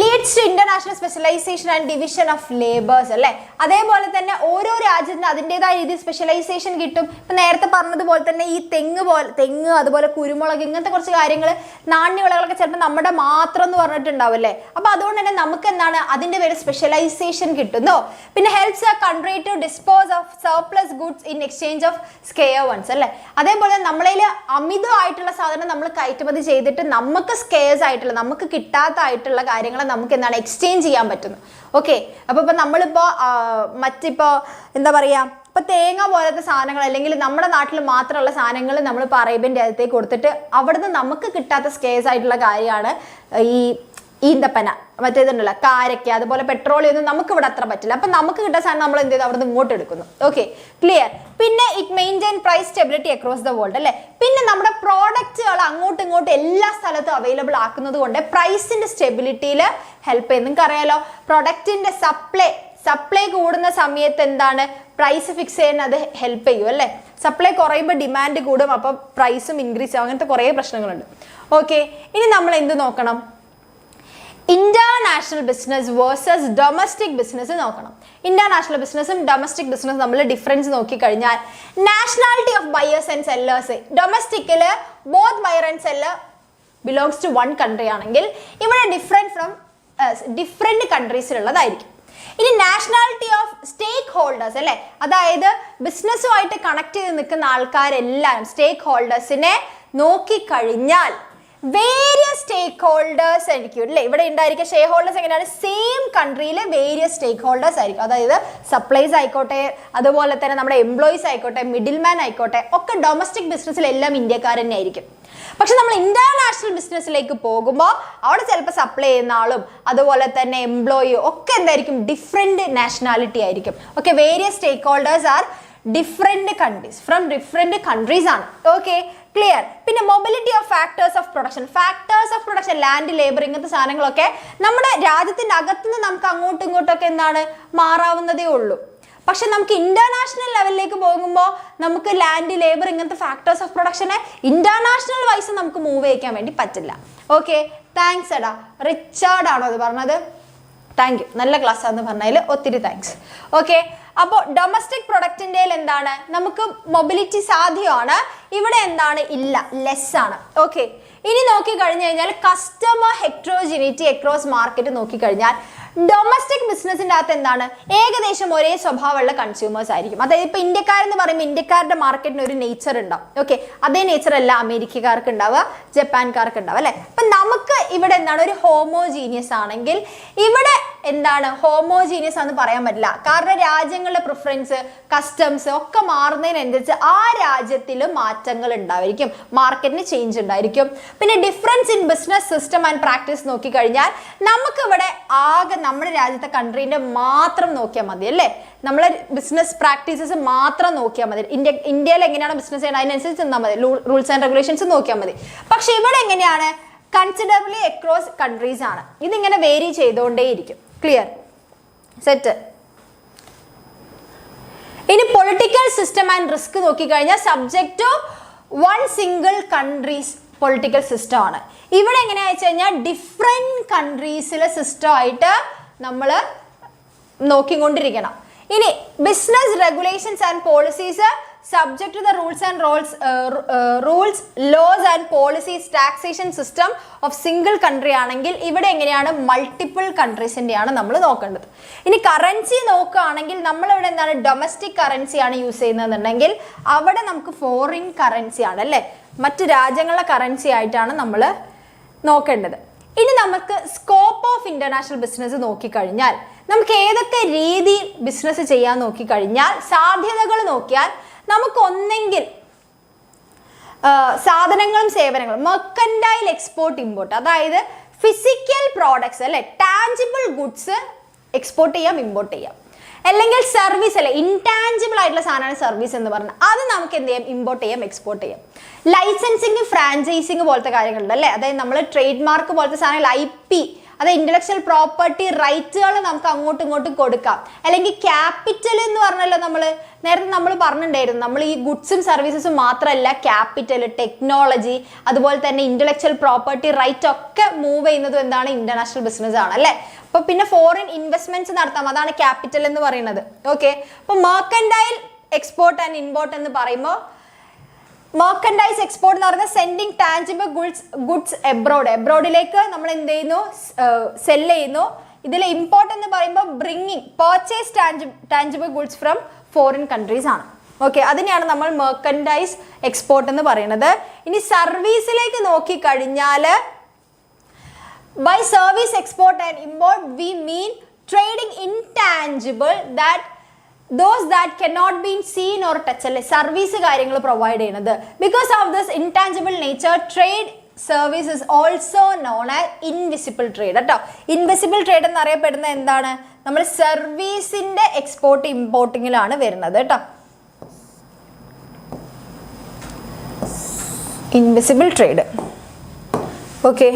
leads to international specialisation and division of labours അല്ലേ. അതേപോലെ തന്നെ ഓരോ രാജ്യത്തിന് അതിൻ്റെതായ രീതിയിൽ സ്പെഷ്യലൈസേഷൻ കിട്ടും. ഇപ്പം നേരത്തെ പറഞ്ഞതുപോലെ തന്നെ ഈ തെങ്ങ് അതുപോലെ കുരുമുളക് ഇങ്ങനത്തെ കുറച്ച് കാര്യങ്ങൾ നാണ്യവിളകളൊക്കെ ചിലപ്പോൾ നമ്മുടെ മാത്രം എന്ന് പറഞ്ഞിട്ടുണ്ടാവും അല്ലേ. അപ്പോൾ അതുകൊണ്ട് തന്നെ നമുക്ക് എന്താണ് അതിൻ്റെ പേര് സ്പെഷ്യലൈസേഷൻ കിട്ടുന്നു. പിന്നെ helps a country to dispose of surplus goods in exchange of scarce ones അല്ലേ. അതേപോലെ നമ്മളതിൽ അമിതമായിട്ടുള്ള സാധനം നമ്മൾ കയറ്റുമതി ചെയ്തിട്ട് നമുക്ക് സ്കെയർസ് ആയിട്ടുള്ള നമുക്ക് കിട്ടാത്തതായിട്ടുള്ള കാര്യങ്ങൾ നമുക്ക് എന്താണ് എക്സ്ചേഞ്ച് ചെയ്യാൻ പറ്റുന്നു. ഓക്കെ, അപ്പോൾ ഇപ്പം നമ്മളിപ്പോൾ എന്താ പറയുക, ഇപ്പം തേങ്ങ പോലത്തെ സാധനങ്ങൾ അല്ലെങ്കിൽ നമ്മുടെ നാട്ടിൽ മാത്രമുള്ള സാധനങ്ങൾ നമ്മളിപ്പോൾ അറേബ്യൻ രാജ്യത്തേക്ക് കൊടുത്തിട്ട് അവിടുന്ന് നമുക്ക് കിട്ടാത്ത സ്കെയർസ് ആയിട്ടുള്ള കാര്യമാണ് ഈ ഈന്തപ്പന, മറ്റേതുണ്ടല്ലോ കാരയ്ക്ക, അതുപോലെ പെട്രോളിയം ഒന്നും നമുക്ക് ഇവിടെ അത്ര പറ്റില്ല. അപ്പം നമുക്ക് കിട്ടുന്ന സാധനം നമ്മൾ എന്ത് ചെയ്തു അവിടുന്ന് ഇങ്ങോട്ട് എടുക്കുന്നു. Okay, clear? പിന്നെ it maintain price stability across the world അല്ലേ. പിന്നെ നമ്മുടെ പ്രോഡക്റ്റുകൾ അങ്ങോട്ടും ഇങ്ങോട്ടും എല്ലാ സ്ഥലത്തും അവൈലബിൾ ആക്കുന്നത് കൊണ്ട് പ്രൈസിന്റെ സ്റ്റെബിലിറ്റിയിൽ ഹെൽപ്പ് ചെയ്യും. നിങ്ങൾക്ക് അറിയാലോ, പ്രൊഡക്റ്റിന്റെ സപ്ലൈ കൂടുന്ന സമയത്ത് എന്താണ് പ്രൈസ് ഫിക്സ് ചെയ്യാൻ അത് ഹെൽപ്പ് ചെയ്യും അല്ലേ. സപ്ലൈ കുറയുമ്പോൾ ഡിമാൻഡ് കൂടും, അപ്പോൾ പ്രൈസും ഇൻക്രീസ് ആവും. അങ്ങനത്തെ കുറേ പ്രശ്നങ്ങളുണ്ട്. ഓക്കെ, ഇനി നമ്മൾ എന്ത് നോക്കണം? International business versus domestic business നോക്കണം. ഇന്റർനാഷണൽ ബിസിനസ്സും ഡൊമസ്റ്റിക് ബിസിനസ് നമ്മൾ ഡിഫറൻസ് നോക്കിക്കഴിഞ്ഞാൽ nationality of buyers and sellers ഡൊമസ്റ്റിക്കിൽ both buyer and seller belongs to one country ആണെങ്കിൽ ഇവിടെ ഡിഫറെന്റ് കൺട്രീസിലുള്ളതായിരിക്കും. ഇനി നാഷണാലിറ്റി ഓഫ് സ്റ്റേക്ക് ഹോൾഡേഴ്സ് അല്ലേ, അതായത് ബിസിനസ്സുമായിട്ട് കണക്ട് ചെയ്ത് നിൽക്കുന്ന ആൾക്കാരെല്ലാം സ്റ്റേക്ക് ഹോൾഡേഴ്സിനെ നോക്കിക്കഴിഞ്ഞാൽ വേരിയസ് സ്റ്റേക്ക് ഹോൾഡേഴ്സ് ആയിരിക്കും അല്ലേ ഇവിടെ ഉണ്ടായിരിക്കുക. ഷെയർ ഹോൾഡേഴ്സ് എങ്ങനെയാണ്? സെയിം കൺട്രിയിലെ വേരിയസ് സ്റ്റേക്ക് ഹോൾഡേഴ്സ് ആയിരിക്കും. അതായത് സപ്ലൈസ് ആയിക്കോട്ടെ, അതുപോലെ തന്നെ നമ്മുടെ എംപ്ലോയീസ് ആയിക്കോട്ടെ, മിഡിൽ മാൻ ആയിക്കോട്ടെ, ഒക്കെ ഡൊമസ്റ്റിക് ബിസിനസ്സിലെല്ലാം ഇന്ത്യക്കാർ തന്നെ ആയിരിക്കും. പക്ഷെ നമ്മൾ ഇന്റർനാഷണൽ ബിസിനസ്സിലേക്ക് പോകുമ്പോൾ അവിടെ ചിലപ്പോൾ സപ്ലൈ ചെയ്യുന്ന ആളും അതുപോലെ തന്നെ എംപ്ലോയിയും ഒക്കെ എന്തായിരിക്കും ഡിഫറെന്റ് നാഷണാലിറ്റി ആയിരിക്കും. Okay, various stake holders are different countries from different countries ആണ്. Okay, clear? പിന്നെ mobility of factors of production land, labour ഇങ്ങനത്തെ സാധനങ്ങളൊക്കെ നമ്മുടെ രാജ്യത്തിന്റെ അകത്തുനിന്ന് നമുക്ക് അങ്ങോട്ടും ഇങ്ങോട്ടൊക്കെ എന്താണ് മാറാവുന്നതേ ഉള്ളൂ. പക്ഷെ നമുക്ക് ഇന്റർനാഷണൽ ലെവലിലേക്ക് പോകുമ്പോൾ നമുക്ക് ലാൻഡ്, ലേബർ ഇങ്ങനത്തെ ഫാക്ടേഴ്സ് ഓഫ് പ്രൊഡക്ഷനെ ഇന്റർനാഷണൽ വൈസ് നമുക്ക് മൂവ് ചെയ്യിക്കാൻ വേണ്ടി പറ്റില്ല. ഓക്കെ, താങ്ക്സ് എടാ. റിച്ചാർഡ് ആണോ അത് പറഞ്ഞത്? താങ്ക് യു, നല്ല ക്ലാസ് ആണെന്ന് പറഞ്ഞതിൽ ഒത്തിരി താങ്ക്സ്. ഓക്കെ, അപ്പോൾ ഡൊമസ്റ്റിക് പ്രൊഡക്റ്റിൻ്റെ എന്താണ് നമുക്ക് മൊബിലിറ്റി സാധ്യമാണ്, ഇവിടെ എന്താണ് ഇല്ല, ലെസ് ആണ്. ഓക്കെ, ഇനി നോക്കിക്കഴിഞ്ഞു കഴിഞ്ഞാൽ കസ്റ്റമർ ഹെട്രോജിനിറ്റി അക്രോസ് മാർക്കറ്റ് നോക്കിക്കഴിഞ്ഞാൽ ഡൊമസ്റ്റിക് ബിസിനസിൻ്റെ അകത്ത് എന്താണ് ഏകദേശം ഒരേ സ്വഭാവമുള്ള കൺസ്യൂമേഴ്സ് ആയിരിക്കും. അതായത് ഇപ്പോൾ ഇന്ത്യക്കാരെന്ന് പറയുമ്പോൾ ഇന്ത്യക്കാരുടെ മാർക്കറ്റിന് ഒരു നേച്ചർ ഉണ്ടാവും. ഓക്കെ, അതേ നേച്ചർ അല്ല അമേരിക്കക്കാർക്ക് ഉണ്ടാവുക, ജപ്പാൻകാർക്ക് ഉണ്ടാവുക അല്ലേ. അപ്പം നമുക്ക് ഇവിടെ എന്താണ് ഒരു ഹോമോജീനിയസ് ആണെങ്കിൽ ഇവിടെ എന്താണ് ഹോമോജീനിയസ് ആണെന്ന് പറയാൻ പറ്റില്ല. കാരണം രാജ്യങ്ങളുടെ പ്രിഫറൻസ്, കസ്റ്റംസ് ഒക്കെ മാറുന്നതിനനുസരിച്ച് ആ രാജ്യത്തിൽ മാറ്റങ്ങൾ ഉണ്ടായിരിക്കും, മാർക്കറ്റിന് ചേഞ്ച് ഉണ്ടായിരിക്കും. പിന്നെ difference in business system and practice നോക്കിക്കഴിഞ്ഞാൽ നമുക്കിവിടെ ആകെ നമ്മുടെ രാജ്യത്തെ കൺട്രീൻ്റെ മാത്രം നോക്കിയാൽ മതി അല്ലേ. നമ്മളെ ബിസിനസ് പ്രാക്ടീസസ് മാത്രം നോക്കിയാൽ മതി. ഇന്ത്യയിൽ എങ്ങനെയാണ് ബിസിനസ് ചെയ്യണം അതിനനുസരിച്ച് നിന്നാൽ മതി, റൂൾസ് ആൻഡ് റെഗുലേഷൻസ് നോക്കിയാൽ മതി. പക്ഷെ ഇവിടെ എങ്ങനെയാണ് കൺസിഡറബിളി അക്രോസ് കൺട്രീസ് ആണ്, ഇതിങ്ങനെ വേരി ചെയ്തുകൊണ്ടേയിരിക്കും. ക്ലിയർ? സെറ്റ്? ഇനി പൊളിറ്റിക്കൽ സിസ്റ്റം ആൻഡ് റിസ്ക് നോക്കിക്കഴിഞ്ഞാൽ subject to one single country's political system ആണ്. ഇവിടെ എങ്ങനെയാ വെച്ച് കഴിഞ്ഞാൽ ഡിഫറെന്റ് കൺട്രീസിലെ സിസ്റ്റം ആയിട്ട് നമ്മൾ നോക്കിക്കൊണ്ടിരിക്കണം. ഇനി business regulations and policies subject to the rules laws and policies taxation system of single country ആണെങ്കിൽ ഇവിടെ എങ്ങനെയാണ് മൾട്ടിപ്പിൾ കൺട്രീസിൻ്റെയാണ് നമ്മൾ നോക്കേണ്ടത്. ഇനി കറൻസി നോക്കുകയാണെങ്കിൽ നമ്മളിവിടെ എന്താണ് ഡൊമസ്റ്റിക് കറൻസിയാണ് യൂസ് ചെയ്യുന്നതെന്നുണ്ടെങ്കിൽ അവിടെ നമുക്ക് ഫോറിൻ കറൻസി ആണ് അല്ലേ, മറ്റ് രാജ്യങ്ങളുടെ കറൻസി ആയിട്ടാണ് നമ്മൾ നോക്കേണ്ടത്. ഇനി നമുക്ക് സ്കോപ്പ് ഓഫ് ഇന്റർനാഷണൽ ബിസിനസ് നോക്കിക്കഴിഞ്ഞാൽ നമുക്ക് ഏതൊക്കെ രീതിയിൽ ബിസിനസ് ചെയ്യാൻ നോക്കിക്കഴിഞ്ഞാൽ സാധ്യതകൾ നോക്കിയാൽ നമുക്ക് ഒന്നെങ്കിൽ സാധനങ്ങളും സേവനങ്ങളും മെർക്കൻഡൈൽ എക്സ്പോർട്ട് ഇമ്പോർട്ട്, അതായത് ഫിസിക്കൽ പ്രോഡക്ട്സ് അല്ലെ, ടാഞ്ചിബിൾ ഗുഡ്സ് എക്സ്പോർട്ട് ചെയ്യാം ഇമ്പോർട്ട് ചെയ്യാം. അല്ലെങ്കിൽ സർവീസ് അല്ലെ, ഇൻടാഞ്ചിബിൾ ആയിട്ടുള്ള സാധനമാണ് സർവീസ് എന്ന് പറഞ്ഞാൽ അത് നമുക്ക് എന്ത് ചെയ്യാം ഇമ്പോർട്ട് ചെയ്യാം എക്സ്പോർട്ട് ചെയ്യാം. ലൈസൻസിങ് ഫ്രാഞ്ചൈസിങ് പോലത്തെ കാര്യങ്ങളുണ്ട് അല്ലേ, അതായത് നമ്മൾ ട്രേഡ് മാർക്ക് പോലത്തെ സാധനങ്ങൾ IP അത് ഇന്റലക്ച്വൽ പ്രോപ്പർട്ടി റൈറ്റുകൾ നമുക്ക് അങ്ങോട്ടും ഇങ്ങോട്ടും കൊടുക്കാം. അല്ലെങ്കിൽ ക്യാപിറ്റൽ എന്ന് പറഞ്ഞല്ലോ നേരത്തെ നമ്മൾ പറഞ്ഞിട്ടുണ്ടായിരുന്നു, നമ്മൾ ഈ ഗുഡ്സും സർവീസസും മാത്രമല്ല ക്യാപിറ്റൽ, ടെക്നോളജി, അതുപോലെ തന്നെ ഇന്റലക്ച്വൽ പ്രോപ്പർട്ടി റൈറ്റ് ഒക്കെ മൂവ് ചെയ്യുന്നതും എന്താണ് ഇന്റർനാഷണൽ ബിസിനസ് ആണ് അല്ലേ. അപ്പൊ പിന്നെ ഫോറിൻ ഇൻവെസ്റ്റ്മെന്റ്സ് നടത്താം, അതാണ് ക്യാപിറ്റൽ എന്ന് പറയുന്നത്. ഓക്കെ, അപ്പൊ മെർക്കൻഡൈൽ എക്സ്പോർട്ട് ആൻഡ് ഇമ്പോർട്ട് എന്ന് പറയുമ്പോൾ മെർക്കൻഡൈസ് എക്സ്പോർട്ട് എന്ന് പറയുന്നത് സെൻഡിങ് ടാഞ്ചിബിൾ ഗുഡ്സ് എബ്രോഡിലേക്ക് നമ്മൾ എന്ത് ചെയ്യുന്നു സെല് ചെയ്യുന്നു. ഇതിൽ ഇമ്പോർട്ട് എന്ന് പറയുമ്പോൾ bringing purchase tangible goods from foreign countries ആണ്. ഓക്കെ, അതിനെയാണ് നമ്മൾ മെർക്കൻഡൈസ് എക്സ്പോർട്ട് എന്ന് പറയുന്നത്. ഇനി സർവീസിലേക്ക് നോക്കിക്കഴിഞ്ഞാൽ by service export and import we mean trading intangible those that cannot be seen or touched അല്ലെ, സർവീസ് കാര്യങ്ങൾ പ്രൊവൈഡ് ചെയ്യുന്നത്. Because of this intangible nature trade service is also known as invisible trade കേട്ടോ. ഇൻവിസിബിൾ ട്രേഡ് എന്നറിയപ്പെടുന്നത് എന്താണ്, നമ്മൾ സർവീസിന്റെ എക്സ്പോർട്ട് ഇമ്പോർട്ടിങ്ങിലാണ് വരുന്നത് കേട്ടോ. Invisible trade. ഓക്കെ,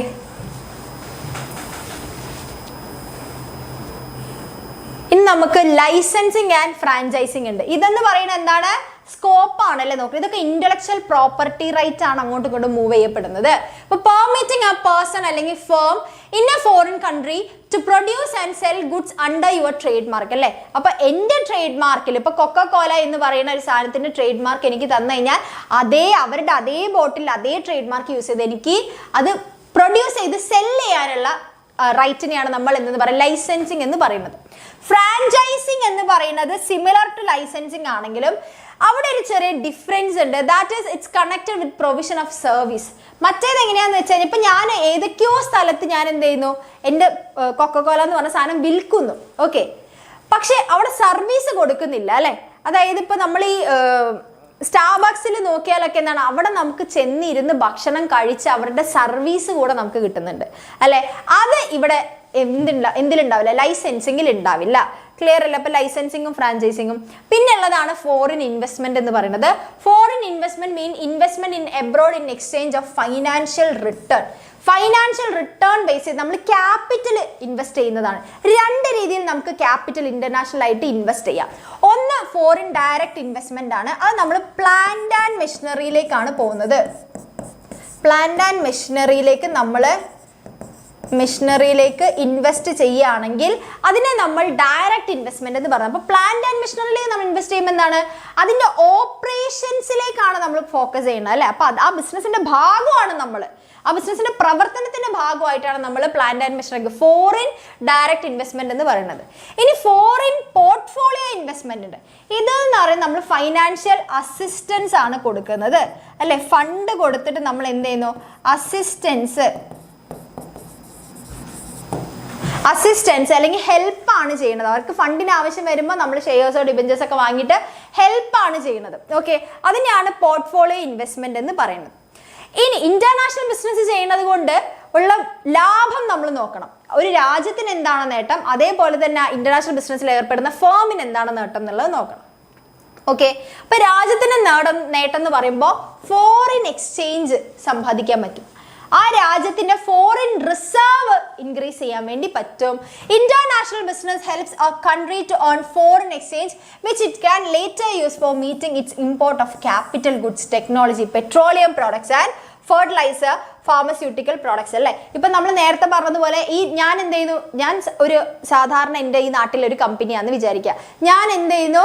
ഇനി നമുക്ക് ലൈസൻസിങ് ആൻഡ് ഫ്രാഞ്ചൈസിങ് ഉണ്ട്. ഇതെന്ന് പറയുന്നത് എന്താണ്, സ്കോപ്പ് ആണല്ലേ നോക്കുക. ഇതൊക്കെ ഇന്റലക്ച്വൽ പ്രോപ്പർട്ടി റൈറ്റ് ആണ് അങ്ങോട്ടും ഇങ്ങോട്ടും മൂവ് ചെയ്യപ്പെടുന്നത്. ഇപ്പൊ പെർമിറ്റിംഗ് എ പേഴ്സൺ അല്ലെങ്കിൽ firm in a foreign country to produce and sell goods under your trademark അല്ലേ. അപ്പൊ എന്റെ ട്രേഡ് മാർക്കിൽ ഇപ്പൊ കൊക്കക്കോല എന്ന് പറയുന്ന ഒരു സാധനത്തിന്റെ ട്രേഡ് മാർക്ക് എനിക്ക് തന്നു കഴിഞ്ഞാൽ അവരുടെ അതേ ബോട്ടിൽ അതേ ട്രേഡ് മാർക്ക് യൂസ് ചെയ്ത് എനിക്ക് അത് പ്രൊഡ്യൂസ് ചെയ്ത് സെൽ ചെയ്യാനുള്ള റൈറ്റിനെയാണ് നമ്മൾ എന്ന് പറയുന്നത് ലൈസൻസിങ് എന്ന് പറയുന്നത്. ഫ്രാഞ്ചൈസിങ് എന്ന് പറയുന്നത് സിമിലർ ടു ലൈസൻസിങ് ആണെങ്കിലും അവിടെ ഒരു ചെറിയ ഡിഫറൻസ് ഉണ്ട്. That is it's connected with provision of service. മറ്റേത് എങ്ങനെയാന്ന് വെച്ച് കഴിഞ്ഞാൽ ഇപ്പൊ ഞാൻ ഏതൊക്കെയോ സ്ഥലത്ത് ഞാൻ എന്ത് ചെയ്യുന്നു, എൻ്റെ കൊക്കക്കോല എന്ന് പറഞ്ഞ സാധനം വിൽക്കുന്നു. ഓക്കെ, പക്ഷെ അവിടെ സർവീസ് കൊടുക്കുന്നില്ല അല്ലെ. അതായത് ഇപ്പൊ നമ്മൾ ഈ സ്റ്റാർബക്സിൽ നോക്കിയാലൊക്കെ എന്താണ്, അവിടെ നമുക്ക് ചെന്നിരുന്ന് ഭക്ഷണം കഴിച്ച് അവരുടെ സർവീസ് കൂടെ നമുക്ക് കിട്ടുന്നുണ്ട് അല്ലെ. അത് ഇവിടെ എന്തിലുണ്ടാവില്ല, ലൈസൻസിങ്ങിൽ ഉണ്ടാവില്ല. ക്ലിയർ അല്ല. അപ്പൊ ലൈസൻസിങ്ങും ഫ്രാഞ്ചൈസിങ്ങും. പിന്നെ ഉള്ളതാണ് ഫോറിൻ ഇൻവെസ്റ്റ്മെന്റ് എന്ന് പറയുന്നത്. Foreign investment mean investment in abroad in exchange of financial return. Financial return base ചെയ്ത് നമ്മൾ ക്യാപിറ്റൽ ഇൻവെസ്റ്റ് ചെയ്യുന്നതാണ്. രണ്ട് രീതിയിൽ നമുക്ക് ക്യാപിറ്റൽ ഇന്റർനാഷണൽ ആയിട്ട് ഇൻവെസ്റ്റ് ചെയ്യാം. ഒന്ന് ഫോറിൻ ഡയറക്റ്റ് ഇൻവെസ്റ്റ്മെന്റ് ആണ്. അത് നമ്മൾ പ്ലാന്റ് ആൻഡ് മെഷീനറിയിലേക്കാണ് പോകുന്നത്. പ്ലാന്റ് ആൻഡ് മെഷീനറിയിലേക്ക് ഇൻവെസ്റ്റ് ചെയ്യുകയാണെങ്കിൽ അതിനെ നമ്മൾ ഡയറക്റ്റ് ഇൻവെസ്റ്റ്മെന്റ് എന്ന് പറയുന്നത്. അപ്പോൾ പ്ലാന്റ് ആൻഡ് മെഷീനറിയിലേക്ക് നമ്മൾ ഇൻവെസ്റ്റ് ചെയ്യുമ്പോൾ എന്താണ്, അതിന്റെ ഓപ്പറേഷൻസിലേക്കാണ് നമ്മൾ ഫോക്കസ് ചെയ്യുന്നത് അല്ലെ. അപ്പൊ ആ ബിസിനസിന്റെ ഭാഗമാണ് നമ്മൾ, ആ ബിസിനസിന്റെ പ്രവർത്തനത്തിന്റെ ഭാഗമായിട്ടാണ് നമ്മൾ plant and machinery foreign direct investment എന്ന് പറയുന്നത്. ഇനി ഫോറിൻ പോർട്ട്ഫോളിയോ ഇൻവെസ്റ്റ്മെന്റ് ഉണ്ട്. ഇതെന്ന് പറയുന്നത് നമ്മൾ ഫൈനാൻഷ്യൽ അസിസ്റ്റൻസ് ആണ് കൊടുക്കുന്നത് അല്ലെ. ഫണ്ട് കൊടുത്തിട്ട് നമ്മൾ എന്ത് ചെയ്യുന്നു, അസിസ്റ്റൻസ് അല്ലെങ്കിൽ ഹെൽപ്പ് ആണ് ചെയ്യുന്നത്. അവർക്ക് ഫണ്ടിന് ആവശ്യം വരുമ്പോൾ നമ്മൾ ഷെയർസോ ഡിബഞ്ചേഴ്സ് ഒക്കെ വാങ്ങിയിട്ട് ഹെൽപ്പ് ആണ് ചെയ്യുന്നത്. ഓക്കെ, അതിനെയാണ് പോർട്ട്ഫോളിയോ ഇൻവെസ്റ്റ്മെന്റ് എന്ന് പറയുന്നത്. ഇനി ഇന്റർനാഷണൽ ബിസിനസ് ചെയ്യുന്നത് കൊണ്ട് ഉള്ള ലാഭം നമ്മൾ നോക്കണം. ഒരു രാജ്യത്തിന് എന്താണ് നേട്ടം, അതേപോലെ തന്നെ ഇന്റർനാഷണൽ ബിസിനസ്സിൽ ഏർപ്പെടുന്ന ഫേമിന് എന്താണ് നേട്ടം എന്നുള്ളത് നോക്കണം. ഓക്കെ, അപ്പൊ രാജ്യത്തിന് നേട്ടം എന്ന് പറയുമ്പോൾ ഫോറിൻ എക്സ്ചേഞ്ച് സമ്പാദിക്കാൻ പറ്റും. ആ രാജ്യത്തിന്റെ ഫോറിൻ റിസർവ് ഇൻക്രീസ് ചെയ്യാൻ വേണ്ടി പറ്റും. International business helps a country to earn foreign exchange which it can later use for meeting its import of capital goods, technology, petroleum products and fertiliser, pharmaceutical products അല്ലേ. ഇപ്പം നമ്മൾ നേരത്തെ പറഞ്ഞതുപോലെ ഞാൻ എന്ത് ചെയ്യുന്നു, ഞാൻ ഒരു സാധാരണ എൻ്റെ ഈ നാട്ടിലൊരു കമ്പനിയാണെന്ന് വിചാരിക്കുക. ഞാൻ എന്ത് ചെയ്യുന്നു,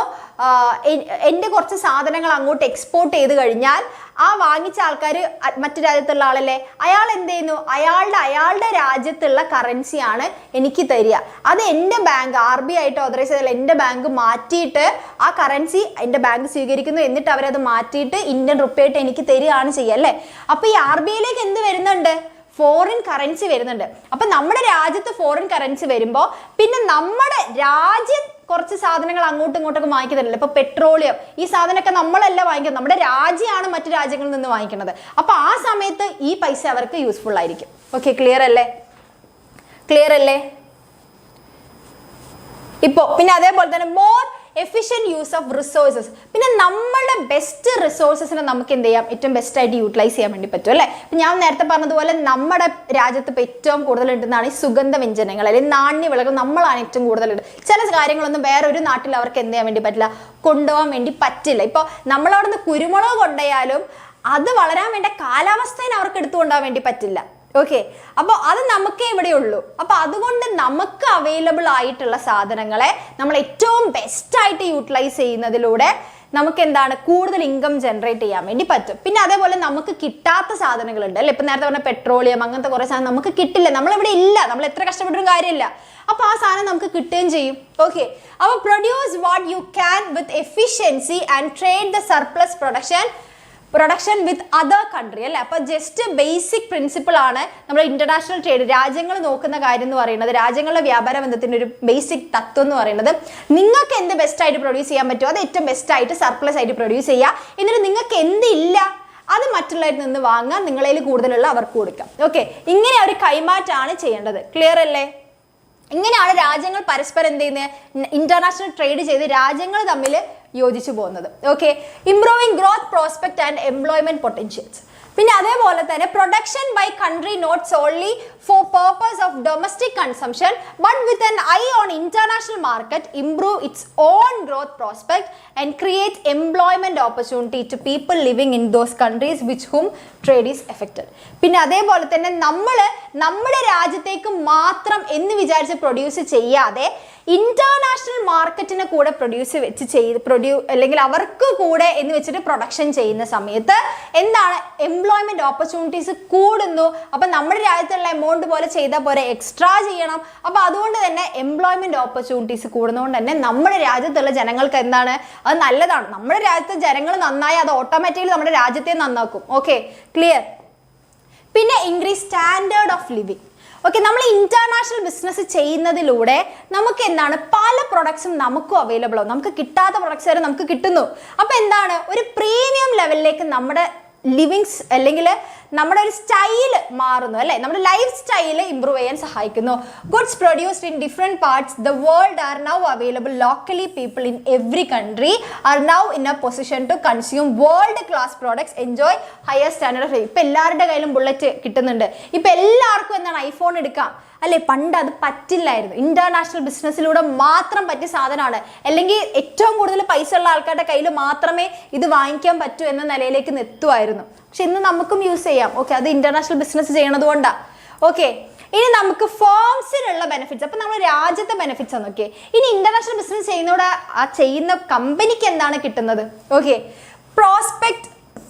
എൻ്റെ കുറച്ച് സാധനങ്ങൾ അങ്ങോട്ട് എക്സ്പോർട്ട് ചെയ്ത് കഴിഞ്ഞാൽ ആ വാങ്ങിച്ച ആൾക്കാർ മറ്റു രാജ്യത്തുള്ള ആളല്ലേ, അയാൾ എന്ത് ചെയ്യുന്നു, അയാളുടെ രാജ്യത്തുള്ള കറൻസിയാണ് എനിക്ക് തരിക. അത് എൻ്റെ ബാങ്ക് RBI ആയിട്ട് ഓതറൈസ് ചെയ്താൽ എൻ്റെ ബാങ്ക് മാറ്റിയിട്ട് ആ കറൻസി എൻ്റെ ബാങ്ക് സ്വീകരിക്കുന്നു. എന്നിട്ട് അവരത് മാറ്റിയിട്ട് ഇന്ത്യൻ റുപ്പിയായിട്ട് എനിക്ക് തരികയാണ് ചെയ്യുക അല്ലേ. അപ്പോൾ ഈ RBIയിലേക്ക് എന്ത് വരുന്നുണ്ട്, ഫോറിൻ കറൻസി വരുന്നുണ്ട്. അപ്പം നമ്മുടെ രാജ്യത്ത് ഫോറിൻ കറൻസി വരുമ്പോൾ പിന്നെ നമ്മുടെ രാജ്യം കുറച്ച് സാധനങ്ങൾ അങ്ങോട്ടും ഇങ്ങോട്ടൊക്കെ വാങ്ങിക്കുന്നില്ല. ഇപ്പൊ പെട്രോളിയം, ഈ സാധനമൊക്കെ നമ്മളല്ല വാങ്ങിക്കുന്നത്, നമ്മുടെ രാജ്യമാണ് മറ്റു രാജ്യങ്ങളിൽ നിന്ന് വാങ്ങിക്കുന്നത്. അപ്പൊ ആ സമയത്ത് ഈ പൈസ അവർക്ക് യൂസ്ഫുൾ ആയിരിക്കും. ഓക്കെ, ക്ലിയർ അല്ലേ? ക്ലിയർ അല്ലേ? ഇപ്പോ പിന്നെ അതേപോലെ തന്നെ more efficient use of resources. പിന്നെ നമ്മളുടെ ബെസ്റ്റ് റിസോഴ്സസിനെ നമുക്ക് എന്ത് ചെയ്യാം, ഏറ്റവും ബെസ്റ്റ് ആയിട്ട് യൂട്ടിലൈസ് ചെയ്യാൻ വേണ്ടി പറ്റും അല്ലേ. ഇപ്പം ഞാൻ നേരത്തെ പറഞ്ഞതുപോലെ നമ്മുടെ രാജ്യത്ത് ഇപ്പോൾ ഏറ്റവും കൂടുതൽ ഉണ്ടെന്നാണ് ഈ സുഗന്ധ വ്യഞ്ജനങ്ങൾ അല്ലെങ്കിൽ നാണ്യവിളകൾ നമ്മളാണ് ഏറ്റവും കൂടുതലുണ്ട്. ചില കാര്യങ്ങളൊന്നും വേറെ ഒരു നാട്ടിൽ അവർക്ക് എന്ത് ചെയ്യാൻ വേണ്ടി പറ്റില്ല, കൊണ്ടുപോകാൻ വേണ്ടി പറ്റില്ല. ഇപ്പോൾ നമ്മളവിടെ നിന്ന് കുരുമുളക് കൊണ്ടുപോയാലും അത് വളരാൻ വേണ്ട കാലാവസ്ഥയെ അവർക്ക് എടുത്തുകൊണ്ടുപോകാൻ വേണ്ടി പറ്റില്ല. ഓക്കെ, അപ്പോൾ അത് നമുക്കേ ഇവിടെ ഉള്ളൂ. അപ്പോൾ അതുകൊണ്ട് നമുക്ക് അവൈലബിൾ ആയിട്ടുള്ള സാധനങ്ങളെ നമ്മൾ ഏറ്റവും ബെസ്റ്റ് ആയിട്ട് യൂട്ടിലൈസ് ചെയ്യുന്നതിലൂടെ നമുക്ക് എന്താണ്, കൂടുതൽ ഇൻകം ജനറേറ്റ് ചെയ്യാൻ വേണ്ടി പറ്റും. പിന്നെ അതേപോലെ നമുക്ക് കിട്ടാത്ത സാധനങ്ങളുണ്ട് അല്ലേ. ഇപ്പം നേരത്തെ പറഞ്ഞ പെട്രോളിയം അങ്ങനത്തെ കുറേ സാധനം നമുക്ക് കിട്ടില്ല, നമ്മളിവിടെ ഇല്ല, നമ്മൾ എത്ര കഷ്ടപ്പെട്ടൊരു കാര്യമില്ല. അപ്പോൾ ആ സാധനം നമുക്ക് കിട്ടുകയും ചെയ്യും. ഓക്കെ, അപ്പോൾ produce what you can with efficiency and trade the surplus production with other country അല്ലേ. അപ്പോൾ ജസ്റ്റ് ബേസിക് പ്രിൻസിപ്പിൾ ആണ് നമ്മുടെ ഇന്റർനാഷണൽ ട്രേഡ്, രാജ്യങ്ങൾ നോക്കുന്ന കാര്യം എന്ന് പറയുന്നത്, രാജ്യങ്ങളുടെ വ്യാപാര ബന്ധത്തിൻ്റെ ഒരു ബേസിക് തത്വം എന്ന് പറയുന്നത്, നിങ്ങൾക്ക് എന്ത് ബെസ്റ്റ് ആയിട്ട് പ്രൊഡ്യൂസ് ചെയ്യാൻ പറ്റുമോ അത് ഏറ്റവും ബെസ്റ്റ് ആയിട്ട് സർപ്ലസ് ആയിട്ട് പ്രൊഡ്യൂസ് ചെയ്യുക. എന്നിട്ട് നിങ്ങൾക്ക് എന്തില്ല അത് മറ്റുള്ളവരിൽ നിന്ന് വാങ്ങാൻ, നിങ്ങളതിൽ കൂടുതലുള്ള അവർക്ക് കൊടുക്കാം. ഓക്കെ, ഇങ്ങനെ ഒരു കൈമാറ്റാണ് ചെയ്യേണ്ടത്. ക്ലിയർ അല്ലേ? ഇങ്ങനെയാണ് രാജ്യങ്ങൾ പരസ്പരം എന്ത് ചെയ്യുന്നത്, ഇന്റർനാഷണൽ ട്രേഡ് ചെയ്ത് രാജ്യങ്ങൾ തമ്മിൽ യോജിച്ചു പോകുന്നത്. Okay, improving growth prospect and employment potentials. പിന്നെ അതേപോലെ തന്നെ production by country not solely for purpose of domestic consumption but with an eye on international market improve its own growth prospect and create employment opportunity to people living in those countries which whom trade is affected. പിന്നെ അതേപോലെ തന്നെ നമ്മുടെ രാജ്യത്തേക്ക് മാത്രം എന്ന് വിചാരിച്ച് പ്രൊഡ്യൂസ് ചെയ്യാതെ ഇന്റർനാഷണൽ മാർക്കറ്റിനെ കൂടെ അല്ലെങ്കിൽ അവർക്ക് കൂടെ എന്ന് വെച്ചിട്ട് പ്രൊഡക്ഷൻ ചെയ്യുന്ന സമയത്ത് എന്താണ്, എംപ്ലോയ്മെന്റ് ഓപ്പർച്യൂണിറ്റീസ് കൂടുന്നു. അപ്പം നമ്മുടെ രാജ്യത്തുള്ള എമൗണ്ട് പോലെ ചെയ്താൽ പോരെ, എക്സ്ട്രാ ചെയ്യണം. അപ്പം അതുകൊണ്ട് തന്നെ എംപ്ലോയ്മെന്റ് ഓപ്പർച്യൂണിറ്റീസ് കൂടുന്നതുകൊണ്ട് തന്നെ നമ്മുടെ രാജ്യത്തുള്ള ജനങ്ങൾക്ക് എന്താണ്, അത് നല്ലതാണ്. നമ്മുടെ രാജ്യത്തെ ജനങ്ങൾ നന്നായി അത് ഓട്ടോമാറ്റിക്കലി നമ്മുടെ രാജ്യത്തെ നന്നാക്കും. Okay, clear? പിന്നെ increase standard of living. Okay, നമ്മൾ ഇന്റർനാഷണൽ ബിസിനസ് ചെയ്യുന്നതിലൂടെ നമുക്ക് എന്താണ്, പല പ്രൊഡക്ട്സും നമുക്കും അവൈലബിൾ ആവും, നമുക്ക് കിട്ടാത്ത പ്രൊഡക്ട്സ് വരെ നമുക്ക് കിട്ടുന്നു. അപ്പോൾ എന്താണ്, ഒരു പ്രീമിയം ലെവലിലേക്ക് നമ്മുടെ ലിവിങ്സ് അല്ലെങ്കിൽ നമ്മുടെ ഒരു സ്റ്റൈൽ മാറുന്നു അല്ലേ, നമ്മുടെ ലൈഫ് സ്റ്റൈല് ഇംപ്രൂവ് ചെയ്യാൻ സഹായിക്കുന്നു. Goods produced in different parts the world are now available locally. People in every country are now in a position to consume world class products, enjoy higher standard of life. ഇപ്പം എല്ലാവരുടെ കയ്യിലും ബുള്ളറ്റ് കിട്ടുന്നുണ്ട്. ഇപ്പം എല്ലാവർക്കും എന്താണ്, ഐഫോൺ എടുക്കാം അല്ലേ. പണ്ട് അത് പറ്റില്ലായിരുന്നു, ഇന്റർനാഷണൽ ബിസിനസ്സിലൂടെ മാത്രം പറ്റിയ സാധനമാണ്. അല്ലെങ്കിൽ ഏറ്റവും കൂടുതൽ പൈസ ഉള്ള ആൾക്കാരുടെ കയ്യിൽ മാത്രമേ ഇത് വാങ്ങിക്കാൻ പറ്റൂ എന്ന നിലയിലേക്ക് എത്തുമായിരുന്നു. പക്ഷെ ഇന്ന് നമുക്കും യൂസ് ചെയ്യാം. ഓക്കെ, അത് ഇന്റർനാഷണൽ ബിസിനസ് ചെയ്യണത് കൊണ്ടാണ്. ഓക്കെ, ഇനി നമുക്ക് ഫേംസിനുള്ള ബെനിഫിറ്റ്സ്. അപ്പം നമ്മൾ രാജ്യത്തെ ബെനിഫിറ്റ്സ് നോക്കിയേ. ഇനി ഇന്റർനാഷണൽ ബിസിനസ് ചെയ്യുന്നതോടെ ആ ചെയ്യുന്ന കമ്പനിക്ക് എന്താണ് കിട്ടുന്നത്? Okay, prospect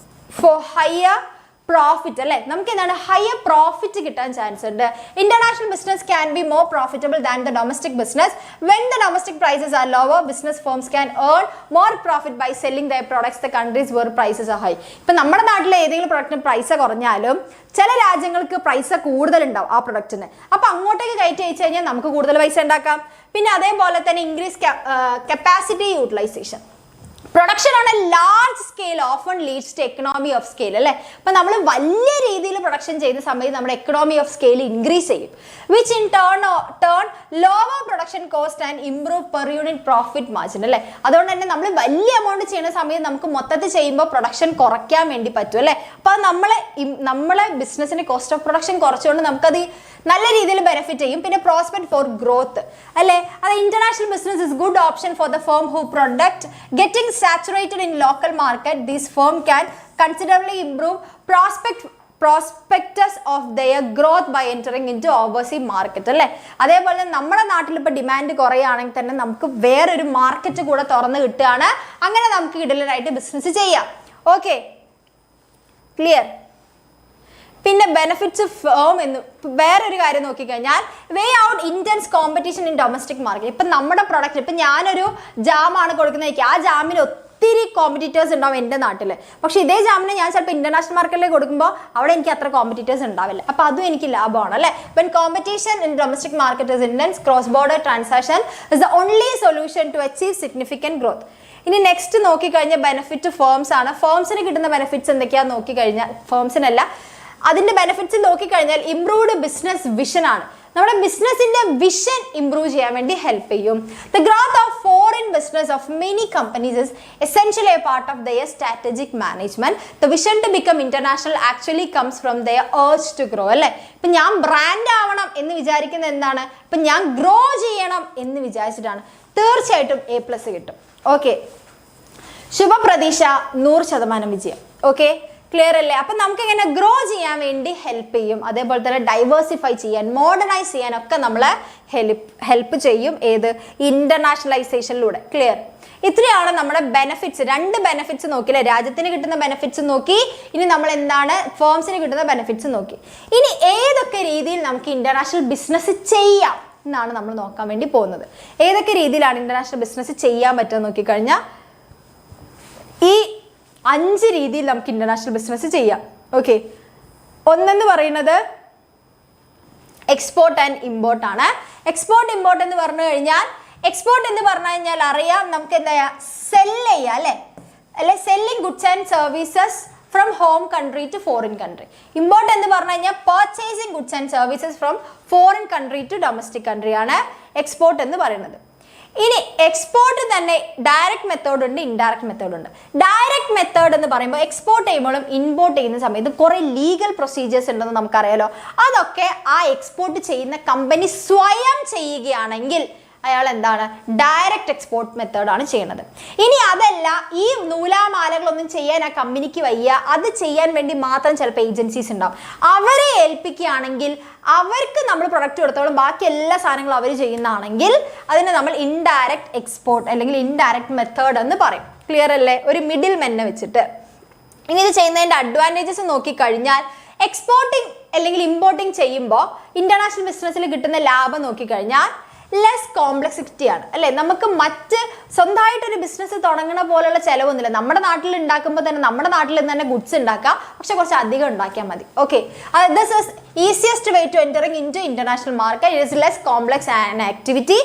for higher profit അല്ലേ, നമുക്ക് എന്താണ്, ഹയർ പ്രോഫിറ്റ് കിട്ടാൻ ചാൻസ് ഉണ്ട്. International business can be more profitable than the domestic business. When the domestic prices are lower, business firms can earn more profit by selling their products the countries where prices are high. ഇപ്പം നമ്മുടെ നാട്ടിലെ ഏതെങ്കിലും പ്രൊഡക്റ്റിന് പ്രൈസ് കുറഞ്ഞാലും ചില രാജ്യങ്ങൾക്ക് പ്രൈസ് കൂടുതലുണ്ടാവും ആ പ്രൊഡക്റ്റിന്. അപ്പം അങ്ങോട്ടേക്ക് കയറ്റി അയച്ചു കഴിഞ്ഞാൽ നമുക്ക് കൂടുതൽ പൈസ ഉണ്ടാക്കാം. പിന്നെ അതേപോലെ തന്നെ increase capacity utilisation. Production on a large scale often leads to economy of scale അല്ലേ. അപ്പം നമ്മൾ വലിയ രീതിയിൽ പ്രൊഡക്ഷൻ ചെയ്യുന്ന സമയത്ത് നമ്മുടെ എക്കണോമി ഓഫ് സ്കെയിൽ ഇൻക്രീസ് ചെയ്യും, which in turn lower production cost and improve per unit profit margin അല്ലേ. അതുകൊണ്ട് തന്നെ നമ്മൾ വലിയ എമൗണ്ട് ചെയ്യുന്ന സമയത്ത് നമുക്ക് മൊത്തത്തിൽ ചെയ്യുമ്പോൾ പ്രൊഡക്ഷൻ കുറയ്ക്കാൻ വേണ്ടി പറ്റും അല്ലേ. അപ്പോൾ നമ്മളെ ബിസിനസ്സിന്റെ കോസ്റ്റ് ഓഫ് പ്രൊഡക്ഷൻ കുറച്ചുകൊണ്ട് നമുക്കത് നല്ല രീതിയിൽ ബെനിഫിറ്റ് ചെയ്യും. പിന്നെ പ്രോസ്പെക്ട് ഫോർ ഗ്രോത്ത് അല്ലേ. അത് international business is good option for the firm who product getting saturated in local market. This firm can considerably improve prospectus of their growth by entering into overseas market അല്ലേ. അതേപോലെ നമ്മുടെ നാട്ടിൽ ഇപ്പോൾ ഡിമാൻഡ് കുറയുകയാണെങ്കിൽ തന്നെ നമുക്ക് വേറൊരു മാർക്കറ്റ് കൂടെ തുറന്ന് കിട്ടുകയാണ്. അങ്ങനെ നമുക്ക് കിടലനായിട്ട് ബിസിനസ് ചെയ്യാം. Okay, clear. പിന്നെ ബെനിഫിറ്റ്സ് ഫേം എന്ന് വേറൊരു കാര്യം നോക്കിക്കഴിഞ്ഞാൽ വേ out intense competition in domestic market. ഇപ്പം നമ്മുടെ പ്രൊഡക്റ്റ് ഇപ്പം ഞാനൊരു ജാമാണ് കൊടുക്കുന്നത്, ആ ജാമിന് ഒത്തിരി കോമ്പറ്റീറ്റേഴ്സ് ഉണ്ടാവും എൻ്റെ നാട്ടിൽ. പക്ഷേ ഇതേ ജാമിന് ഞാൻ ചിലപ്പോൾ ഇന്റർനാഷണൽ മാർക്കറ്റിലേക്ക് കൊടുക്കുമ്പോൾ അവിടെ എനിക്ക് അത്ര കോമ്പറ്റീറ്റേഴ്സ് ഉണ്ടാവില്ല. അപ്പോൾ അതും എനിക്ക് ലാഭമാണ് അല്ലേ. When competition in domestic market is intense cross border transaction is the only solution to achieve significant growth. ഇനി നെക്സ്റ്റ് നോക്കിക്കഴിഞ്ഞാൽ ബെനിഫിറ്റ് ഫേംസ് ആണ്. ഫേംസിന് കിട്ടുന്ന ബെനിഫിറ്റ്സ് എന്തൊക്കെയാണെന്ന് നോക്കിക്കഴിഞ്ഞാൽ ഫേംസിനല്ല അതിൻ്റെ ബെനിഫിറ്റ്സ് നോക്കിക്കഴിഞ്ഞാൽ ഇംപ്രൂവ്ഡ് ബിസിനസ് വിഷൻ ആണ്. നമ്മുടെ ബിസിനസിന്റെ വിഷൻ ഇംപ്രൂവ് ചെയ്യാൻ വേണ്ടി ഹെൽപ്പ് ചെയ്യും. The growth of foreign business of many companies is essentially a part of their strategic management. The vision to become international actually comes from their urge to grow അല്ലേ. ഇപ്പം ഞാൻ ബ്രാൻഡ് ആവണം എന്ന് വിചാരിക്കുന്നത് എന്താണ്? ഇപ്പം ഞാൻ ഗ്രോ ചെയ്യണം എന്ന് വിചാരിച്ചിട്ടാണ്. തീർച്ചയായിട്ടും A+ കിട്ടും. ഓക്കെ, ശുഭപ്രതീക്ഷ 100% വിജയം. ഓക്കെ, ക്ലിയർ അല്ലേ. അപ്പം നമുക്ക് ഇങ്ങനെ ഗ്രോ ചെയ്യാൻ വേണ്ടി ഹെൽപ്പ് ചെയ്യും. അതേപോലെ തന്നെ ഡൈവേഴ്സിഫൈ ചെയ്യാൻ, മോഡേണൈസ് ചെയ്യാനൊക്കെ നമ്മളെ ഹെൽപ്പ് ചെയ്യും. ഏത്? ഇന്റർനാഷണലൈസേഷനിലൂടെ. ക്ലിയർ. ഇത്രയാണ് നമ്മുടെ ബെനിഫിറ്റ്സ്. 2 ബെനിഫിറ്റ്സ് നോക്കിയില്ലേ, രാജ്യത്തിന് കിട്ടുന്ന ബെനിഫിറ്റ്സ് നോക്കി, ഇനി നമ്മൾ എന്താണ് ഫേംസിന് കിട്ടുന്ന ബെനിഫിറ്റ്സ് നോക്കി. ഇനി ഏതൊക്കെ രീതിയിൽ നമുക്ക് ഇന്റർനാഷണൽ ബിസിനസ് ചെയ്യാം എന്നാണ് നമ്മൾ നോക്കാൻ വേണ്ടി പോകുന്നത്. ഏതൊക്കെ രീതിയിലാണ് ഇന്റർനാഷണൽ ബിസിനസ് ചെയ്യാൻ പറ്റുക നോക്കിക്കഴിഞ്ഞാൽ ഈ 5 രീതിയിൽ നമുക്ക് ഇന്റർനാഷണൽ ബിസിനസ് ചെയ്യാം. ഓക്കെ, ഒന്നെന്ന് പറയുന്നത് എക്സ്പോർട്ട് ആൻഡ് ഇമ്പോർട്ട് ആണ്. എക്സ്പോർട്ട് ഇമ്പോർട്ട് എന്ന് പറഞ്ഞു കഴിഞ്ഞാൽ എക്സ്പോർട്ട് എന്ന് പറഞ്ഞു കഴിഞ്ഞാൽ അറിയാം നമുക്ക് എന്താ സെല് ചെയ്യാം അല്ലെ selling goods and services from home country to foreign country. Import എന്ന് പറഞ്ഞു കഴിഞ്ഞാൽ purchasing goods and services from foreign country to domestic country ആണ് എക്സ്പോർട്ട് എന്ന് പറയുന്നത്. ഇനി എക്സ്പോർട്ട് തന്നെ ഡയറക്റ്റ് മെത്തേഡ് ഉണ്ട്, ഇൻഡയറക്റ്റ് മെത്തേഡ് ഉണ്ട്. ഡയറക്റ്റ് മെത്തേഡ് എന്ന് പറയുമ്പോൾ എക്സ്പോർട്ട് ചെയ്യുമ്പോഴും ഇമ്പോർട്ട് ചെയ്യുന്ന സമയത്ത് കുറേ ലീഗൽ പ്രൊസീജിയേഴ്സ് ഉണ്ടെന്ന് നമുക്കറിയാലോ. അതൊക്കെ ആ എക്സ്പോർട്ട് ചെയ്യുന്ന കമ്പനി സ്വയം ചെയ്യുകയാണെങ്കിൽ അയാൾ എന്താണ് ഡയറക്റ്റ് എക്സ്പോർട്ട് മെത്തേഡാണ് ചെയ്യുന്നത്. ഇനി അതല്ല, ഈ നൂലാമാലകളൊന്നും ചെയ്യാൻ ആ കമ്പനിക്ക് വയ്യ, അത് ചെയ്യാൻ വേണ്ടി മാത്രം ചിലപ്പോൾ ഏജൻസീസ് ഉണ്ടാവും, അവരെ ഏൽപ്പിക്കുകയാണെങ്കിൽ അവർക്ക് നമ്മൾ പ്രൊഡക്റ്റ് കൊടുത്തോളും ബാക്കി എല്ലാ സാധനങ്ങളും അവർ ചെയ്യുന്നതാണെങ്കിൽ അതിനെ നമ്മൾ ഇൻഡയറക്റ്റ് എക്സ്പോർട്ട് അല്ലെങ്കിൽ ഇൻഡയറക്റ്റ് മെത്തേഡ് എന്ന് പറയും. ക്ലിയർ അല്ലേ? ഒരു മിഡിൽ മെന്നെ വെച്ചിട്ട്. ഇനി ഇത് ചെയ്യുന്നതിൻ്റെ അഡ്വാൻറ്റേജസ് നോക്കിക്കഴിഞ്ഞാൽ എക്സ്പോർട്ടിങ് അല്ലെങ്കിൽ ഇമ്പോർട്ടിങ് ചെയ്യുമ്പോൾ ഇന്റർനാഷണൽ ബിസിനസ്സിൽ കിട്ടുന്ന ലാഭം നോക്കിക്കഴിഞ്ഞാൽ ലെസ് കോംപ്ലക്സിറ്റി ആണ് അല്ലേ. നമുക്ക് മറ്റ് സ്വന്തമായിട്ടൊരു ബിസിനസ് തുടങ്ങുന്ന പോലുള്ള ചിലവൊന്നുമില്ല. നമ്മുടെ നാട്ടിൽ ഉണ്ടാക്കുമ്പോൾ തന്നെ നമ്മുടെ നാട്ടിൽ നിന്ന് തന്നെ ഗുഡ്സ് ഉണ്ടാക്കാം, പക്ഷെ കുറച്ച് അധികം ഉണ്ടാക്കിയാൽ മതി. Okay, this is easiest way to entering into international market. It is less complex and activity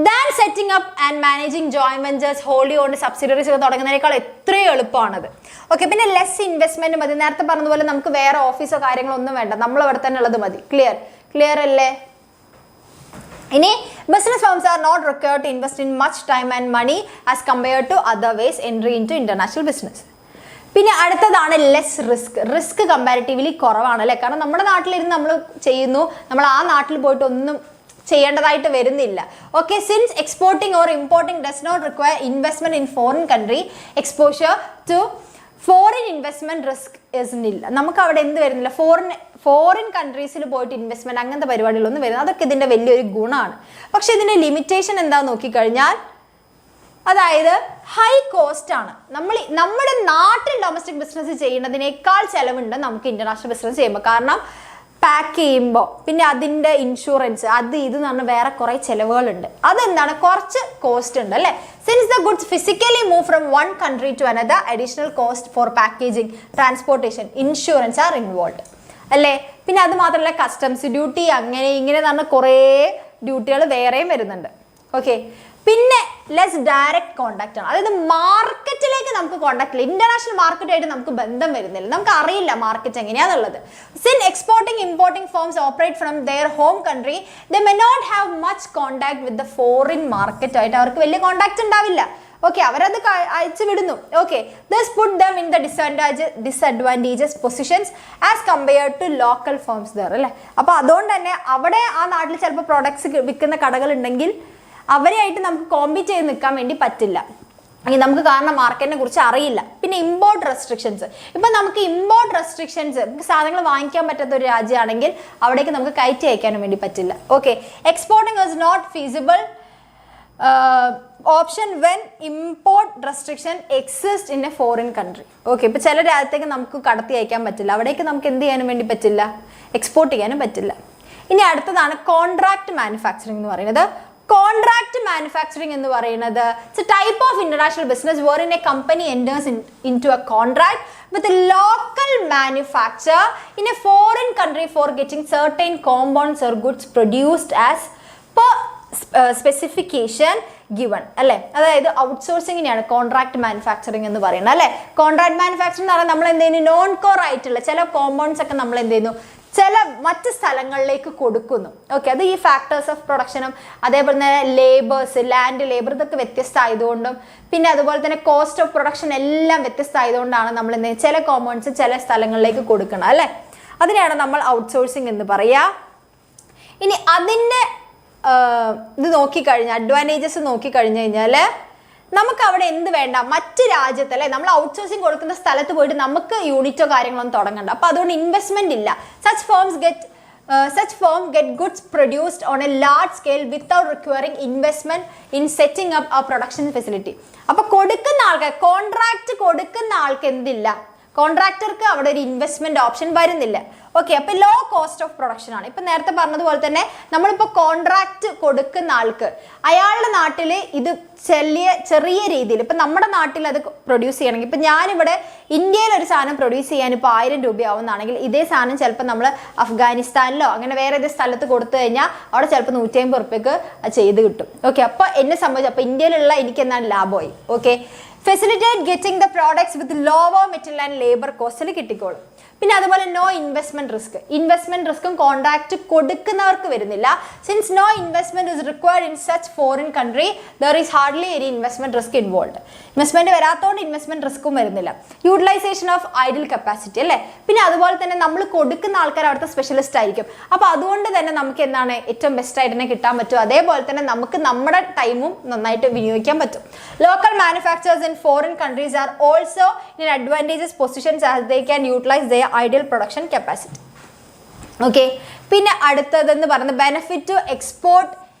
than setting up and managing joint ventures, wholly owned subsidiaries ഒക്കെ തുടങ്ങുന്നതിനേക്കാൾ എത്രയും എളുപ്പമാണത്. ഓക്കെ, പിന്നെ ലെസ് ഇൻവെസ്റ്റ്മെന്റ് മതി. നേരത്തെ പറഞ്ഞതുപോലെ നമുക്ക് വേറെ ഓഫീസോ കാര്യങ്ങളോ ഒന്നും വേണ്ട, നമ്മൾ അവിടെ തന്നെ ഉള്ളത് മതി. ക്ലിയർ അല്ലേ? ഇനി business firms are not required to invest in much time and money as compared to other ways entry into international business. പിന്നെ അടുത്തതാണ് ലെസ് റിസ്ക് കമ്പാരിറ്റീവ്ലി കുറവാണ് അല്ലേ. കാരണം നമ്മുടെ നാട്ടിലിരുന്ന് നമ്മൾ ചെയ്യുന്നു, നമ്മൾ ആ നാട്ടിൽ പോയിട്ട് ഒന്നും ചെയ്യേണ്ടതായിട്ട് വരുന്നില്ല. Okay, since exporting or importing does not require investment in foreign country, exposure to foreign investment risk ഇല്ല. നമുക്ക് അവിടെ എന്ത് വരുന്നില്ല, ഫോറിൻ കൺട്രീസിൽ പോയിട്ട് ഇൻവെസ്റ്റ്മെന്റ് അങ്ങനത്തെ പരിപാടികളൊന്നും വരുന്നത്. അതൊക്കെ ഇതിന്റെ വലിയൊരു ഗുണമാണ്. പക്ഷെ ഇതിന്റെ ലിമിറ്റേഷൻ എന്താന്ന് നോക്കിക്കഴിഞ്ഞാൽ അതായത് ഹൈ കോസ്റ്റ് ആണ്. നമ്മുടെ നാട്ടിൽ ഡൊമസ്റ്റിക് ബിസിനസ് ചെയ്യുന്നതിനേക്കാൾ ചിലവുണ്ട് നമുക്ക് ഇന്റർനാഷണൽ ബിസിനസ് ചെയ്യുമ്പോൾ. കാരണം പാക്ക് ചെയ്യുമ്പോൾ പിന്നെ അതിൻ്റെ ഇൻഷുറൻസ് അത് ഇത് എന്ന് പറഞ്ഞാൽ വേറെ കുറേ ചിലവുകളുണ്ട്. അതെന്താണ്, കുറച്ച് കോസ്റ്റ് ഉണ്ട് അല്ലേ. Since the goods physically move from one country to another, additional cost for packaging, transportation, insurance are involve അല്ലേ. പിന്നെ അത് മാത്രമല്ല കസ്റ്റംസ് ഡ്യൂട്ടി അങ്ങനെ ഇങ്ങനെ പറഞ്ഞാൽ കുറേ ഡ്യൂട്ടികൾ വേറെയും വരുന്നുണ്ട്. ഓക്കെ, പിന്നെ ലെസ് ഡയറക്റ്റ് കോണ്ടാക്ട് ആണ്. അതായത് മാർക്കറ്റിലേക്ക് നമുക്ക് കോണ്ടാക്ട് ഇല്ല, ഇന്റർനാഷണൽ മാർക്കറ്റായിട്ട് നമുക്ക് ബന്ധം വരുന്നില്ല, നമുക്ക് അറിയില്ല മാർക്കറ്റ് എങ്ങനെയാന്നുള്ളത്. Since exporting importing firms operate from their home country they may not have much contact with the foreign market ആയിട്ട് അവർക്ക് വലിയ കോണ്ടാക്ട് ഉണ്ടാവില്ല. ഓക്കെ, അവരത് അയച്ചു വിടുന്നു. Okay, this put them in the disadvantages positions as compared to local firms there അല്ലേ. അപ്പോൾ അതുകൊണ്ട് തന്നെ അവിടെ ആ നാട്ടിൽ ചിലപ്പോൾ പ്രൊഡക്ട്സ് വിൽക്കുന്ന കടകൾ ഉണ്ടെങ്കിൽ അവരെയായിട്ട് നമുക്ക് കോമ്പീറ്റ് ചെയ്ത് നിൽക്കാൻ വേണ്ടി പറ്റില്ല. നമുക്ക് കാരണം മാർക്കറ്റിനെ കുറിച്ച് അറിയില്ല. പിന്നെ ഇമ്പോർട്ട് റെസ്ട്രിക്ഷൻസ്, ഇപ്പം നമുക്ക് ഇമ്പോർട്ട് റെസ്ട്രിക്ഷൻസ്, നമുക്ക് സാധനങ്ങൾ വാങ്ങിക്കാൻ പറ്റാത്ത ഒരു രാജ്യമാണെങ്കിൽ അവിടേക്ക് നമുക്ക് കയറ്റി അയക്കാനും വേണ്ടി പറ്റില്ല. Okay, exporting is not feasible option when import restriction exist in a foreign country. Okay, ഇപ്പം ചില രാജ്യത്തേക്ക് നമുക്ക് കടത്തി അയക്കാൻ പറ്റില്ല, അവിടേക്ക് നമുക്ക് എന്ത് ചെയ്യാനും വേണ്ടി പറ്റില്ല, എക്സ്പോർട്ട് ചെയ്യാനും പറ്റില്ല. ഇനി അടുത്തതാണ് കോൺട്രാക്ട് മാനുഫാക്ചറിംഗ് എന്ന് പറയുന്നത്. കോൺട്രാക്ട് മാനുഫാക്ചറിംഗ് എന്ന് പറയുന്നത് it's a type of international business wherein a company enters into a contract with a local manufacturer in a foreign country for getting certain compounds or goods produced as per specification given അല്ലേ. അതായത് ഔട്ട്സോഴ്സിങ്ങിനെയാണ് കോൺട്രാക്ട് മാനുഫാക്ചറിങ് എന്ന് പറയുന്നത് അല്ലേ. കോൺട്രാക്ട് മാനുഫാക്ചറിംഗ് എന്ന് പറഞ്ഞാൽ നമ്മൾ എന്ത് ചെയ്യുന്നു, നോൺ കോർ ആയിട്ടുള്ള ചില കോമ്പൗണ്ട്സ് ഒക്കെ നമ്മൾ എന്ത് ചെയ്യുന്നു, ചില മറ്റ് സ്ഥലങ്ങളിലേക്ക് കൊടുക്കുന്നു. ഓക്കെ, അത് ഈ ഫാക്ടേഴ്സ് ഓഫ് പ്രൊഡക്ഷനും അതേപോലെ തന്നെ ലേബേഴ്സ്, ലാൻഡ് ലേബർ ഇതൊക്കെ വ്യത്യസ്തമായതുകൊണ്ടും പിന്നെ അതുപോലെ തന്നെ കോസ്റ്റ് ഓഫ് പ്രൊഡക്ഷൻ എല്ലാം വ്യത്യസ്തമായതുകൊണ്ടാണ് നമ്മൾ എന്ത് ചില കോമ്പൗണ്ട്സ് ചില സ്ഥലങ്ങളിലേക്ക് കൊടുക്കണം അല്ലേ. അതിനെയാണ് നമ്മൾ ഔട്ട്സോഴ്സിങ് എന്ന് പറയുക. ഇനി അതിൻ്റെ ഇത് നോക്കിക്കഴിഞ്ഞാൽ അഡ്വാൻറ്റേജസ് നോക്കിക്കഴിഞ്ഞു കഴിഞ്ഞാൽ നമുക്ക് അവിടെ എന്ത് വേണ്ട, മറ്റ് രാജ്യത്ത് അല്ലെ നമ്മൾ ഔട്ട്സോഴ്സിങ് കൊടുക്കുന്ന സ്ഥലത്ത് പോയിട്ട് നമുക്ക് യൂണിറ്റോ കാര്യങ്ങളൊന്നും തുടങ്ങണ്ട. അപ്പോൾ അതുകൊണ്ട് ഇൻവെസ്റ്റ്മെന്റ് ഇല്ല. such firms get goods produced on a large scale without requiring investment in setting up a production facility. അപ്പോൾ കൊടുക്കുന്ന ആൾക്ക്, കോൺട്രാക്ട് കൊടുക്കുന്ന ആൾക്ക് എന്തില്ല, കോൺട്രാക്ടർക്ക് അവിടെ ഒരു ഇൻവെസ്റ്റ്മെന്റ് ഓപ്ഷൻ വരുന്നില്ല. ഓക്കെ, അപ്പോൾ ലോ കോസ്റ്റ് ഓഫ് പ്രൊഡക്ഷൻ ആണ്. ഇപ്പം നേരത്തെ പറഞ്ഞതുപോലെ തന്നെ നമ്മളിപ്പോൾ കോൺട്രാക്ട് കൊടുക്കുന്ന ആൾക്ക് അയാളുടെ നാട്ടിൽ ഇത് ചെറിയ രീതിയിൽ, ഇപ്പം നമ്മുടെ നാട്ടിൽ അത് പ്രൊഡ്യൂസ് ചെയ്യണമെങ്കിൽ, ഇപ്പം ഞാനിവിടെ ഇന്ത്യയിൽ ഒരു സാധനം പ്രൊഡ്യൂസ് ചെയ്യാൻ ഇപ്പോൾ 1000 രൂപയാവുന്നതാണെങ്കിൽ ഇതേ സാധനം ചിലപ്പോൾ നമ്മൾ അഫ്ഗാനിസ്ഥാനിലോ അങ്ങനെ വേറെ ഏത് സ്ഥലത്ത് കൊടുത്തു കഴിഞ്ഞാൽ അവിടെ ചിലപ്പോൾ 150 റുപ്യക്ക് ചെയ്ത് കിട്ടും. ഓക്കെ, അപ്പോൾ എന്നെ സംബന്ധിച്ച് അപ്പോൾ ഇന്ത്യയിലുള്ള എനിക്ക് എന്താണ് ലാഭമായി. Okay, facilitate getting the products with lower material and labour കോസ്റ്റിൽ കിട്ടിക്കോളും. പിന്നെ അതുപോലെ നോ ഇൻവെസ്റ്റ്മെന്റ് റിസ്ക്കും കോൺട്രാക്ട് കൊടുക്കുന്നവർക്ക് വരുന്നില്ല. Since no investment is required in such foreign country there is hardly any investment risk involve. Investment വരാത്തതുകൊണ്ട് ഇൻവെസ്റ്റ്മെന്റ് റിസ്ക്കും വരുന്നില്ല. യൂട്ടിലൈസേഷൻ ഓഫ് ഐഡിൽ കപ്പാസിറ്റി അല്ലേ. പിന്നെ അതുപോലെ തന്നെ നമ്മൾ കൊടുക്കുന്ന ആൾക്കാർ അവിടുത്തെ സ്പെഷ്യലിസ്റ്റ് ആയിരിക്കും. അപ്പോൾ അതുകൊണ്ട് തന്നെ നമുക്ക് എന്താണ് ഏറ്റവും ബെസ്റ്റ് ആയിട്ട് തന്നെ കിട്ടാൻ പറ്റും. അതേപോലെ തന്നെ നമുക്ക് നമ്മുടെ ടൈമും നന്നായിട്ട് വിനിയോഗിക്കാൻ പറ്റും. Local manufacturers in foreign countries are also in advantageous positions as they can utilize their ideal production capacity. Okay, പിന്നെ അടുത്തതെന്ന് പറയുന്നത് ബെനിഫിറ്റ് ടു എക്സ്പോർട്ട്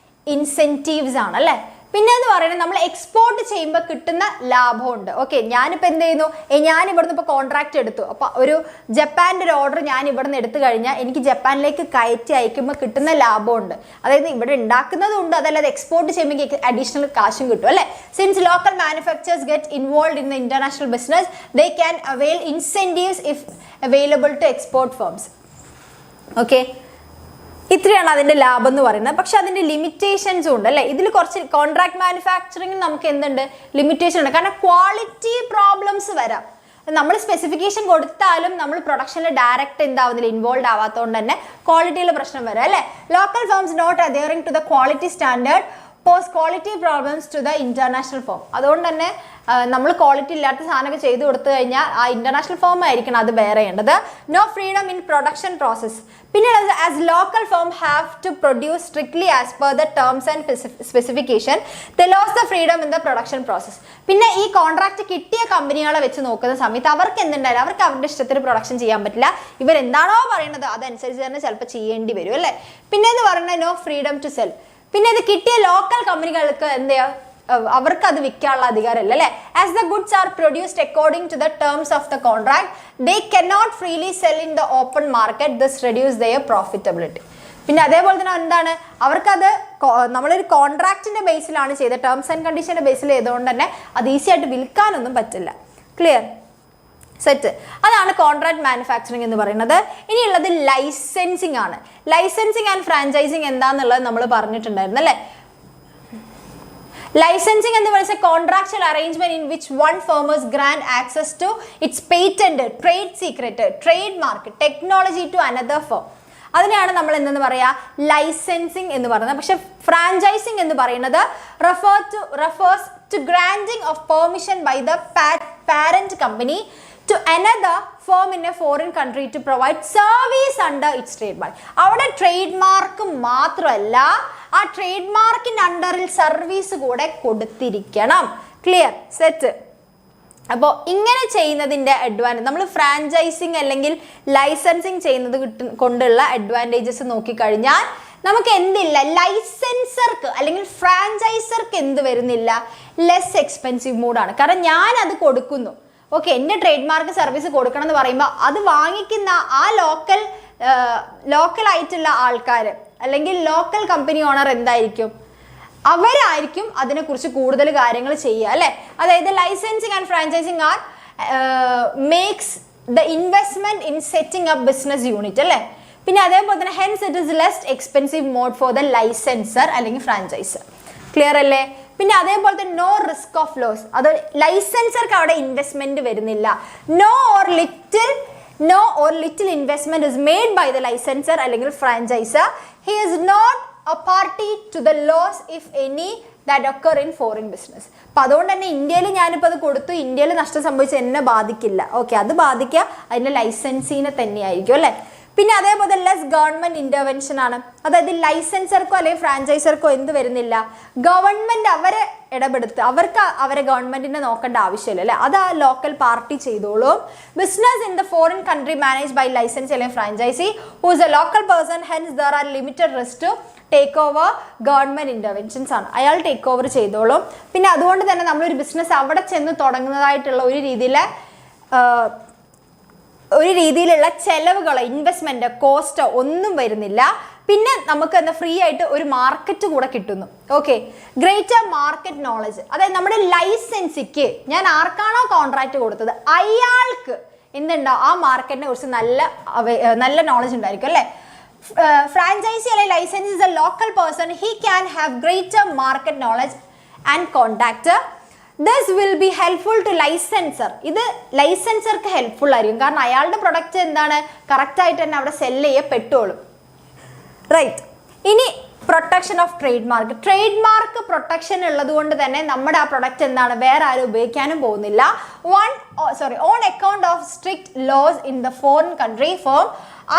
ഇൻസെൻറ്റീവ്സ് ആണ് അല്ലേ. പിന്നെ എന്ന് പറയുന്നത് നമ്മൾ എക്സ്പോർട്ട് ചെയ്യുമ്പോൾ കിട്ടുന്ന ലാഭമുണ്ട്. ഓക്കെ, ഞാനിപ്പോൾ എന്ത് ചെയ്യുന്നു, ഞാൻ ഇവിടുന്ന് ഇപ്പോൾ കോൺട്രാക്ട് എടുത്തു, അപ്പോൾ ഒരു ജപ്പാൻ്റെ ഒരു ഓർഡർ ഞാൻ ഇവിടുന്ന് എടുത്തു കഴിഞ്ഞാൽ എനിക്ക് ജപ്പാനിലേക്ക് കയറ്റി അയക്കുമ്പോൾ കിട്ടുന്ന ലാഭമുണ്ട്. അതായത് ഇവിടെ ഉണ്ടാക്കുന്നതുണ്ട്, അതല്ലാതെ എക്സ്പോർട്ട് ചെയ്യുമ്പോൾ അഡീഷണൽ കാശും കിട്ടും അല്ലേ. Since local manufactures get involve in the international business they can avail incentives if available to export firms. Okay, ഇത്രയാണ് അതിൻ്റെ ലാഭം എന്ന് പറയുന്നത്. പക്ഷെ അതിൻ്റെ ലിമിറ്റേഷൻസും ഉണ്ട് അല്ലേ. ഇതിൽ കുറച്ച് കോൺട്രാക്ട് മാനുഫാക്ചറിങ് നമുക്ക് എന്തുണ്ട്, ലിമിറ്റേഷൻ ഉണ്ട്. കാരണം ക്വാളിറ്റി പ്രോബ്ലംസ് വരാം. നമ്മൾ സ്പെസിഫിക്കേഷൻ കൊടുത്താലും നമ്മൾ പ്രൊഡക്ഷനിൽ ഡയറക്റ്റ് എന്താവുന്നില്ല, ഇൻവോൾവ് ആവാത്തതുകൊണ്ട് തന്നെ ക്വാളിറ്റിയിൽ പ്രശ്നം വരാം അല്ലേ. Local firms not adhering to the quality standard pose quality problems to the international firm. അതുകൊണ്ട് തന്നെ നമ്മൾ ക്വാളിറ്റി ഇല്ലാത്ത സാധനമൊക്കെ ചെയ്തു കൊടുത്തു കഴിഞ്ഞാൽ ആ ഇന്റർനാഷണൽ ഫേം ആയിരിക്കണം അത് ബെയർ ചെയ്യേണ്ടത്. No freedom in production process. പിന്നെ as local firm have to produce strictly as per the terms and specification the lose the freedom in the production process. പിന്നെ ഈ കോൺട്രാക്ട് കിട്ടിയ കമ്പനികളെ വെച്ച് നോക്കുന്ന സമയത്ത് അവർക്ക് എന്തുണ്ടായാലും അവർക്ക് അവരുടെ ഇഷ്ടത്തിന് പ്രൊഡക്ഷൻ ചെയ്യാൻ പറ്റില്ല. ഇവരെന്താണോ പറയുന്നത് അതനുസരിച്ച് തന്നെ ചിലപ്പോൾ ചെയ്യേണ്ടി വരും അല്ലേ. പിന്നെ എന്ന് പറയുന്നത് നോ ഫ്രീഡം ടു സെൽ. പിന്നെ ഇത് കിട്ടിയ ലോക്കൽ കമ്പനികൾക്ക് എന്ത് ചെയ്യാം, അവർക്ക് അത് വിൽക്കാനുള്ള അധികാരമില്ല അല്ലേ. As the goods are produced according to the terms of the contract they cannot freely sell in the open market this reduce their profitability. പിന്നെ അതേപോലെ തന്നെ എന്താണ്, അവർക്കത് നമ്മളൊരു കോൺട്രാക്റ്റിന്റെ ബേസിലാണ് ചെയ്ത, ടേംസ് ആൻഡ് കണ്ടീഷന്റെ ബേസിൽ ചെയ്തുകൊണ്ട് തന്നെ അത് ഈസി ആയിട്ട് വിൽക്കാനൊന്നും പറ്റില്ല. Clear, set. അതാണ് കോൺട്രാക്ട് മാനുഫാക്ചറിങ് എന്ന് പറയുന്നത്. ഇനിയുള്ളത് ലൈസൻസിങ് ആണ്. ലൈസൻസിങ് ആൻഡ് ഫ്രാഞ്ചൈസിങ് എന്താന്നുള്ളത് നമ്മൾ പറഞ്ഞിട്ടുണ്ടായിരുന്നു അല്ലേ. Licensing എന്ന് പറയുന്നത് contractual arrangement in which one firms grant access to its patent, trade secret, trade mark, technology to another firm. അതിനെയാണ് നമ്മൾ എന്തെന്ന് പറയാ ലൈസൻസിങ് എന്ന് പറയുന്നത്. പക്ഷെ ഫ്രാഞ്ചൈസിങ് എന്ന് പറയുന്നത് refers to granting of permission by the parent company to another firm in a foreign country to provide service under its trademark. അവിടെ ട്രേഡ് മാർക്ക് മാത്രമല്ല, ആ ട്രേഡ് മാർക്കിന്റെ അണ്ടറിൽ സർവീസ് കൂടെ കൊടുത്തിരിക്കണം. ക്ലിയർ? സെറ്റ്. അപ്പോൾ ഇങ്ങനെ ചെയ്യുന്നതിൻ്റെ അഡ്വാൻറ്റേജ്, നമ്മൾ ഫ്രാഞ്ചൈസിങ് അല്ലെങ്കിൽ ലൈസൻസിങ് ചെയ്യുന്നത് കൊണ്ടുള്ള അഡ്വാൻറ്റേജസ് നോക്കിക്കഴിഞ്ഞാൽ നമുക്ക് എന്തില്ല, ലൈസൻസർക്ക് അല്ലെങ്കിൽ ഫ്രാഞ്ചൈസർക്ക് എന്ത് വരുന്നില്ല, ലെസ് എക്സ്പെൻസീവ് മൂഡാണ്. കാരണം ഞാൻ അത് കൊടുക്കുന്നു, ഓക്കെ, എൻ്റെ ട്രേഡ് മാർക്ക് സർവീസ് കൊടുക്കണം എന്ന് പറയുമ്പോൾ അത് വാങ്ങിക്കുന്ന ആ ലോക്കലായിട്ടുള്ള ആൾക്കാർ അല്ലെങ്കിൽ ലോക്കൽ കമ്പനി ഓണർ എന്തായിരിക്കും, അവരായിരിക്കും അതിനെക്കുറിച്ച് കൂടുതൽ കാര്യങ്ങൾ ചെയ്യുക അല്ലേ. അതായത് licensing and franchising are makes the investment in setting up business unit അല്ലേ. പിന്നെ അതേപോലെ തന്നെ hence it is less expensive mode for the licensor അല്ലെങ്കിൽ ഫ്രാഞ്ചൈസർ. ക്ലിയർ അല്ലേ? പിന്നെ അതേപോലെ തന്നെ നോ റിസ്ക് ഓഫ് ലോസ്, അത് ലൈസൻസർക്ക് അവിടെ ഇൻവെസ്റ്റ്മെന്റ് വരുന്നില്ല. No or little investment is made by the licensor അല്ലെങ്കിൽ franchiser. He is not a party to the loss if any that occur in foreign business. അപ്പോൾ അതുകൊണ്ട് തന്നെ ഇന്ത്യയിൽ ഞാനിപ്പോൾ അത് കൊടുത്തു, ഇന്ത്യയിൽ നഷ്ടം സംഭവിച്ചാൽ എന്നെ ബാധിക്കില്ല. ഓക്കെ, അത് ബാധിക്കുക അതിൻ്റെ ലൈസൻസിനെ തന്നെയായിരിക്കും അല്ലേ. പിന്നെ അതേപോലെ ലെസ് ഗവൺമെന്റ് ഇന്റർവെൻഷൻ ആണ്. അതായത് ലൈസൻസർക്കോ അല്ലെങ്കിൽ ഫ്രാഞ്ചൈസർക്കോ എന്ത് വരുന്നില്ല, ഗവൺമെന്റ് അവരെ ഇടപെടുത്തുക, അവർക്ക് അവരെ ഗവൺമെന്റിനെ നോക്കേണ്ട ആവശ്യമില്ല അല്ലെ, അത് ആ ലോക്കൽ പാർട്ടി ചെയ്തോളും. Business in the foreign country manage by licence അല്ലെങ്കിൽ franchisee who is a local person, hence there are limited risk to take over government interventions ആണ്, അയാൾ ടേക്ക് ഓവർ ചെയ്തോളും. പിന്നെ അതുകൊണ്ട് തന്നെ നമ്മളൊരു ബിസിനസ് അവിടെ ചെന്ന് തുടങ്ങുന്നതായിട്ടുള്ള ഒരു രീതിയിലുള്ള ചെലവുകളോ ഇൻവെസ്റ്റ്മെന്റ് കോസ്റ്റോ ഒന്നും വരുന്നില്ല. പിന്നെ നമുക്ക് എന്താ ഫ്രീ ആയിട്ട് ഒരു മാർക്കറ്റ് കൂടെ കിട്ടുന്നു. ഓക്കെ, ഗ്രേറ്റർ മാർക്കറ്റ് നോളജ്, അതായത് നമ്മുടെ ലൈസൻസിക്ക് ഞാൻ ആർക്കാണോ കോൺട്രാക്ട് കൊടുത്തത് അയാൾക്ക് എന്തുണ്ടാവും, ആ മാർക്കറ്റിനെ കുറിച്ച് നല്ല നോളജ് ഉണ്ടായിരിക്കും അല്ലേ. ഫ്രാഞ്ചൈസി അല്ലെങ്കിൽ license is a local person, he can have greater market knowledge and contact. This will be helpful to licensor. ഇത് ലൈസൻസർക്ക് ഹെൽപ്ഫുൾ ആയിരിക്കും, കാരണം അയാളുടെ പ്രൊഡക്റ്റ് എന്താണ് കറക്റ്റ് ആയിട്ട് തന്നെ അവിടെ സെല് ചെയ്യപ്പെട്ടോളും. റൈറ്റ്. ഇനി protection of trade mark. Trade mark protection ഉള്ളത് കൊണ്ട് തന്നെ നമ്മുടെ ആ പ്രൊഡക്റ്റ് എന്താണ് വേറെ ആരും ഉപയോഗിക്കാനും പോകുന്നില്ല. On account of strict laws in the foreign country firm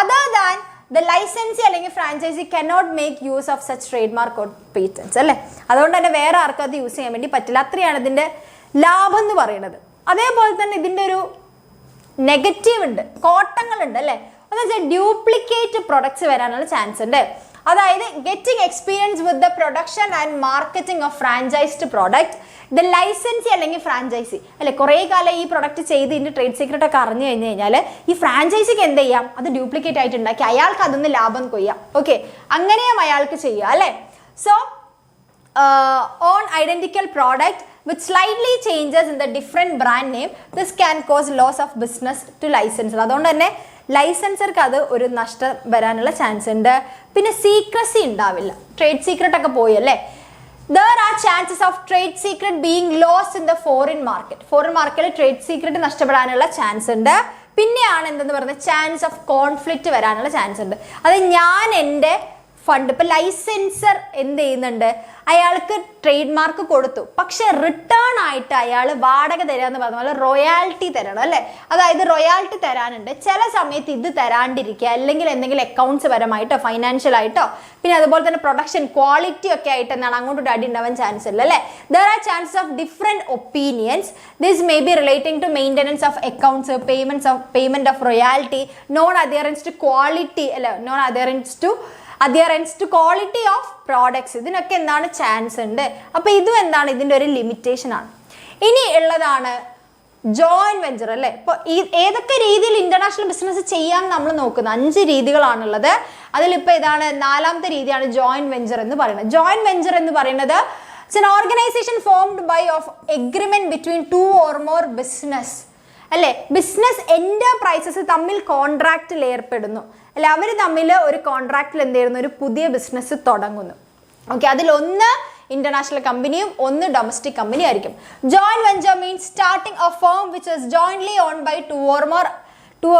other than the licensee അല്ലെങ്കിൽ franchisee cannot make use of such trademark or patents അല്ലേ. അതുകൊണ്ട് തന്നെ വേറെ ആർക്കും അത് യൂസ് ചെയ്യാൻ വേണ്ടി പറ്റില്ല. അത്രയാണ് ഇതിൻ്റെ ലാഭം എന്ന് പറയുന്നത്. അതേപോലെ തന്നെ ഇതിൻ്റെ ഒരു നെഗറ്റീവ് ഉണ്ട്, കോട്ടങ്ങളുണ്ട് അല്ലേ. എന്ന് വെച്ചാൽ ഡ്യൂപ്ലിക്കേറ്റ് പ്രൊഡക്ട്സ് വരാനുള്ള ചാൻസ് ഉണ്ട്. അതായത് getting experience with the production and marketing of franchised product. The licensee അല്ലെങ്കിൽ ഫ്രാഞ്ചൈസി അല്ലെ, കുറേ കാലം ഈ പ്രൊഡക്റ്റ് ചെയ്ത് ഇതിൻ്റെ ട്രേഡ് സീക്രട്ട് ഒക്കെ അറിഞ്ഞു കഴിഞ്ഞ് കഴിഞ്ഞാൽ ഈ ഫ്രാഞ്ചൈസിക്ക് എന്ത് ചെയ്യാം, അത് ഡ്യൂപ്ലിക്കേറ്റ് ആയിട്ട് ഉണ്ടാക്കി അയാൾക്ക് അതിന്ന് ലാഭം കൊയ്യാം. ഓക്കെ, അങ്ങനെയും അയാൾക്ക് ചെയ്യാം അല്ലേ. So on identical product with slightly changes in the different brand name, this can cause loss of business to licensor. അതുകൊണ്ട് തന്നെ ലൈസൻസർക്ക് അത് ഒരു നഷ്ടം വരാനുള്ള ചാൻസ് ഉണ്ട്. പിന്നെ സീക്രസി ഉണ്ടാവില്ല, ട്രേഡ് സീക്രട്ട് ഒക്കെ പോയി അല്ലേ. There are chances of trade secret being lost in the foreign market. Foreign മാർക്കറ്റിൽ ട്രേഡ് സീക്രട്ട് നഷ്ടപ്പെടാനുള്ള ചാൻസ് ഉണ്ട്. പിന്നെയാണ് എന്തെന്ന് പറയുന്നത്, ചാൻസ് ഓഫ് കോൺഫ്ലിക്റ്റ് വരാനുള്ള ചാൻസ് ഉണ്ട്. അത് ഞാൻ എൻ്റെ ഫണ്ട് ഇപ്പം ലൈസൻസർ എന്ത് ചെയ്യുന്നുണ്ട്, അയാൾക്ക് ട്രേഡ് മാർക്ക് കൊടുത്തു, പക്ഷെ റിട്ടേൺ ആയിട്ട് അയാൾ വാടക തരാമെന്ന് പറഞ്ഞ പോലെ റോയാലിറ്റി തരണം അല്ലേ. അതായത് റോയാലിറ്റി തരാനുണ്ട്, ചില സമയത്ത് ഇത് തരാണ്ടിരിക്കുക, അല്ലെങ്കിൽ എന്തെങ്കിലും അക്കൗണ്ട്സ് പരമായിട്ടോ ഫൈനാൻഷ്യൽ ആയിട്ടോ പിന്നെ അതുപോലെ തന്നെ പ്രൊഡക്ഷൻ ക്വാളിറ്റി ഒക്കെ ആയിട്ട് എന്താണ് അങ്ങോട്ട് അടി ഉണ്ടാവാൻ ചാൻസ് ഇല്ല അല്ലേ. There are chances of different opinions. This may be relating to maintenance of accounts, payment of royalty, non adherence to quality അല്ല, non adherence to quality of products. ഇതിനൊക്കെ എന്താണ് ചാൻസ് ഉണ്ട്. അപ്പോൾ ഇതും എന്താണ് ഇതിൻ്റെ ഒരു ലിമിറ്റേഷൻ ആണ്. ഇനി ഉള്ളതാണ് ജോയിന്റ് വെഞ്ചർ അല്ലേ. ഇപ്പോൾ ഏതൊക്കെ രീതിയിൽ ഇന്റർനാഷണൽ ബിസിനസ് ചെയ്യാൻ നമ്മൾ നോക്കുന്നത് 5 രീതികളാണുള്ളത്. അതിലിപ്പോൾ ഇതാണ് 4ാമത്തെ രീതിയാണ് ജോയിന്റ് വെഞ്ചർ എന്ന് പറയുന്നത്. ജോയിന്റ് വെഞ്ചർ എന്ന് പറയുന്നത് it's an organization formed by of agreement between 2 or more business അല്ലേ, ബിസിനസ് എന്റർപ്രൈസസ് തമ്മിൽ കോൺട്രാക്റ്റിൽ ഏർപ്പെടുന്നു അല്ലെ. അവർ തമ്മിൽ ഒരു കോൺട്രാക്റ്റിൽ എന്ത് ചെയ്യുന്നു, ഒരു പുതിയ ബിസിനസ് തുടങ്ങുന്നു. ഓക്കെ, അതിലൊന്ന് ഇന്റർനാഷണൽ കമ്പനിയും ഒന്ന് ഡൊമസ്റ്റിക് കമ്പനി ആയിരിക്കും. Joint venture means starting A firm which is jointly owned by two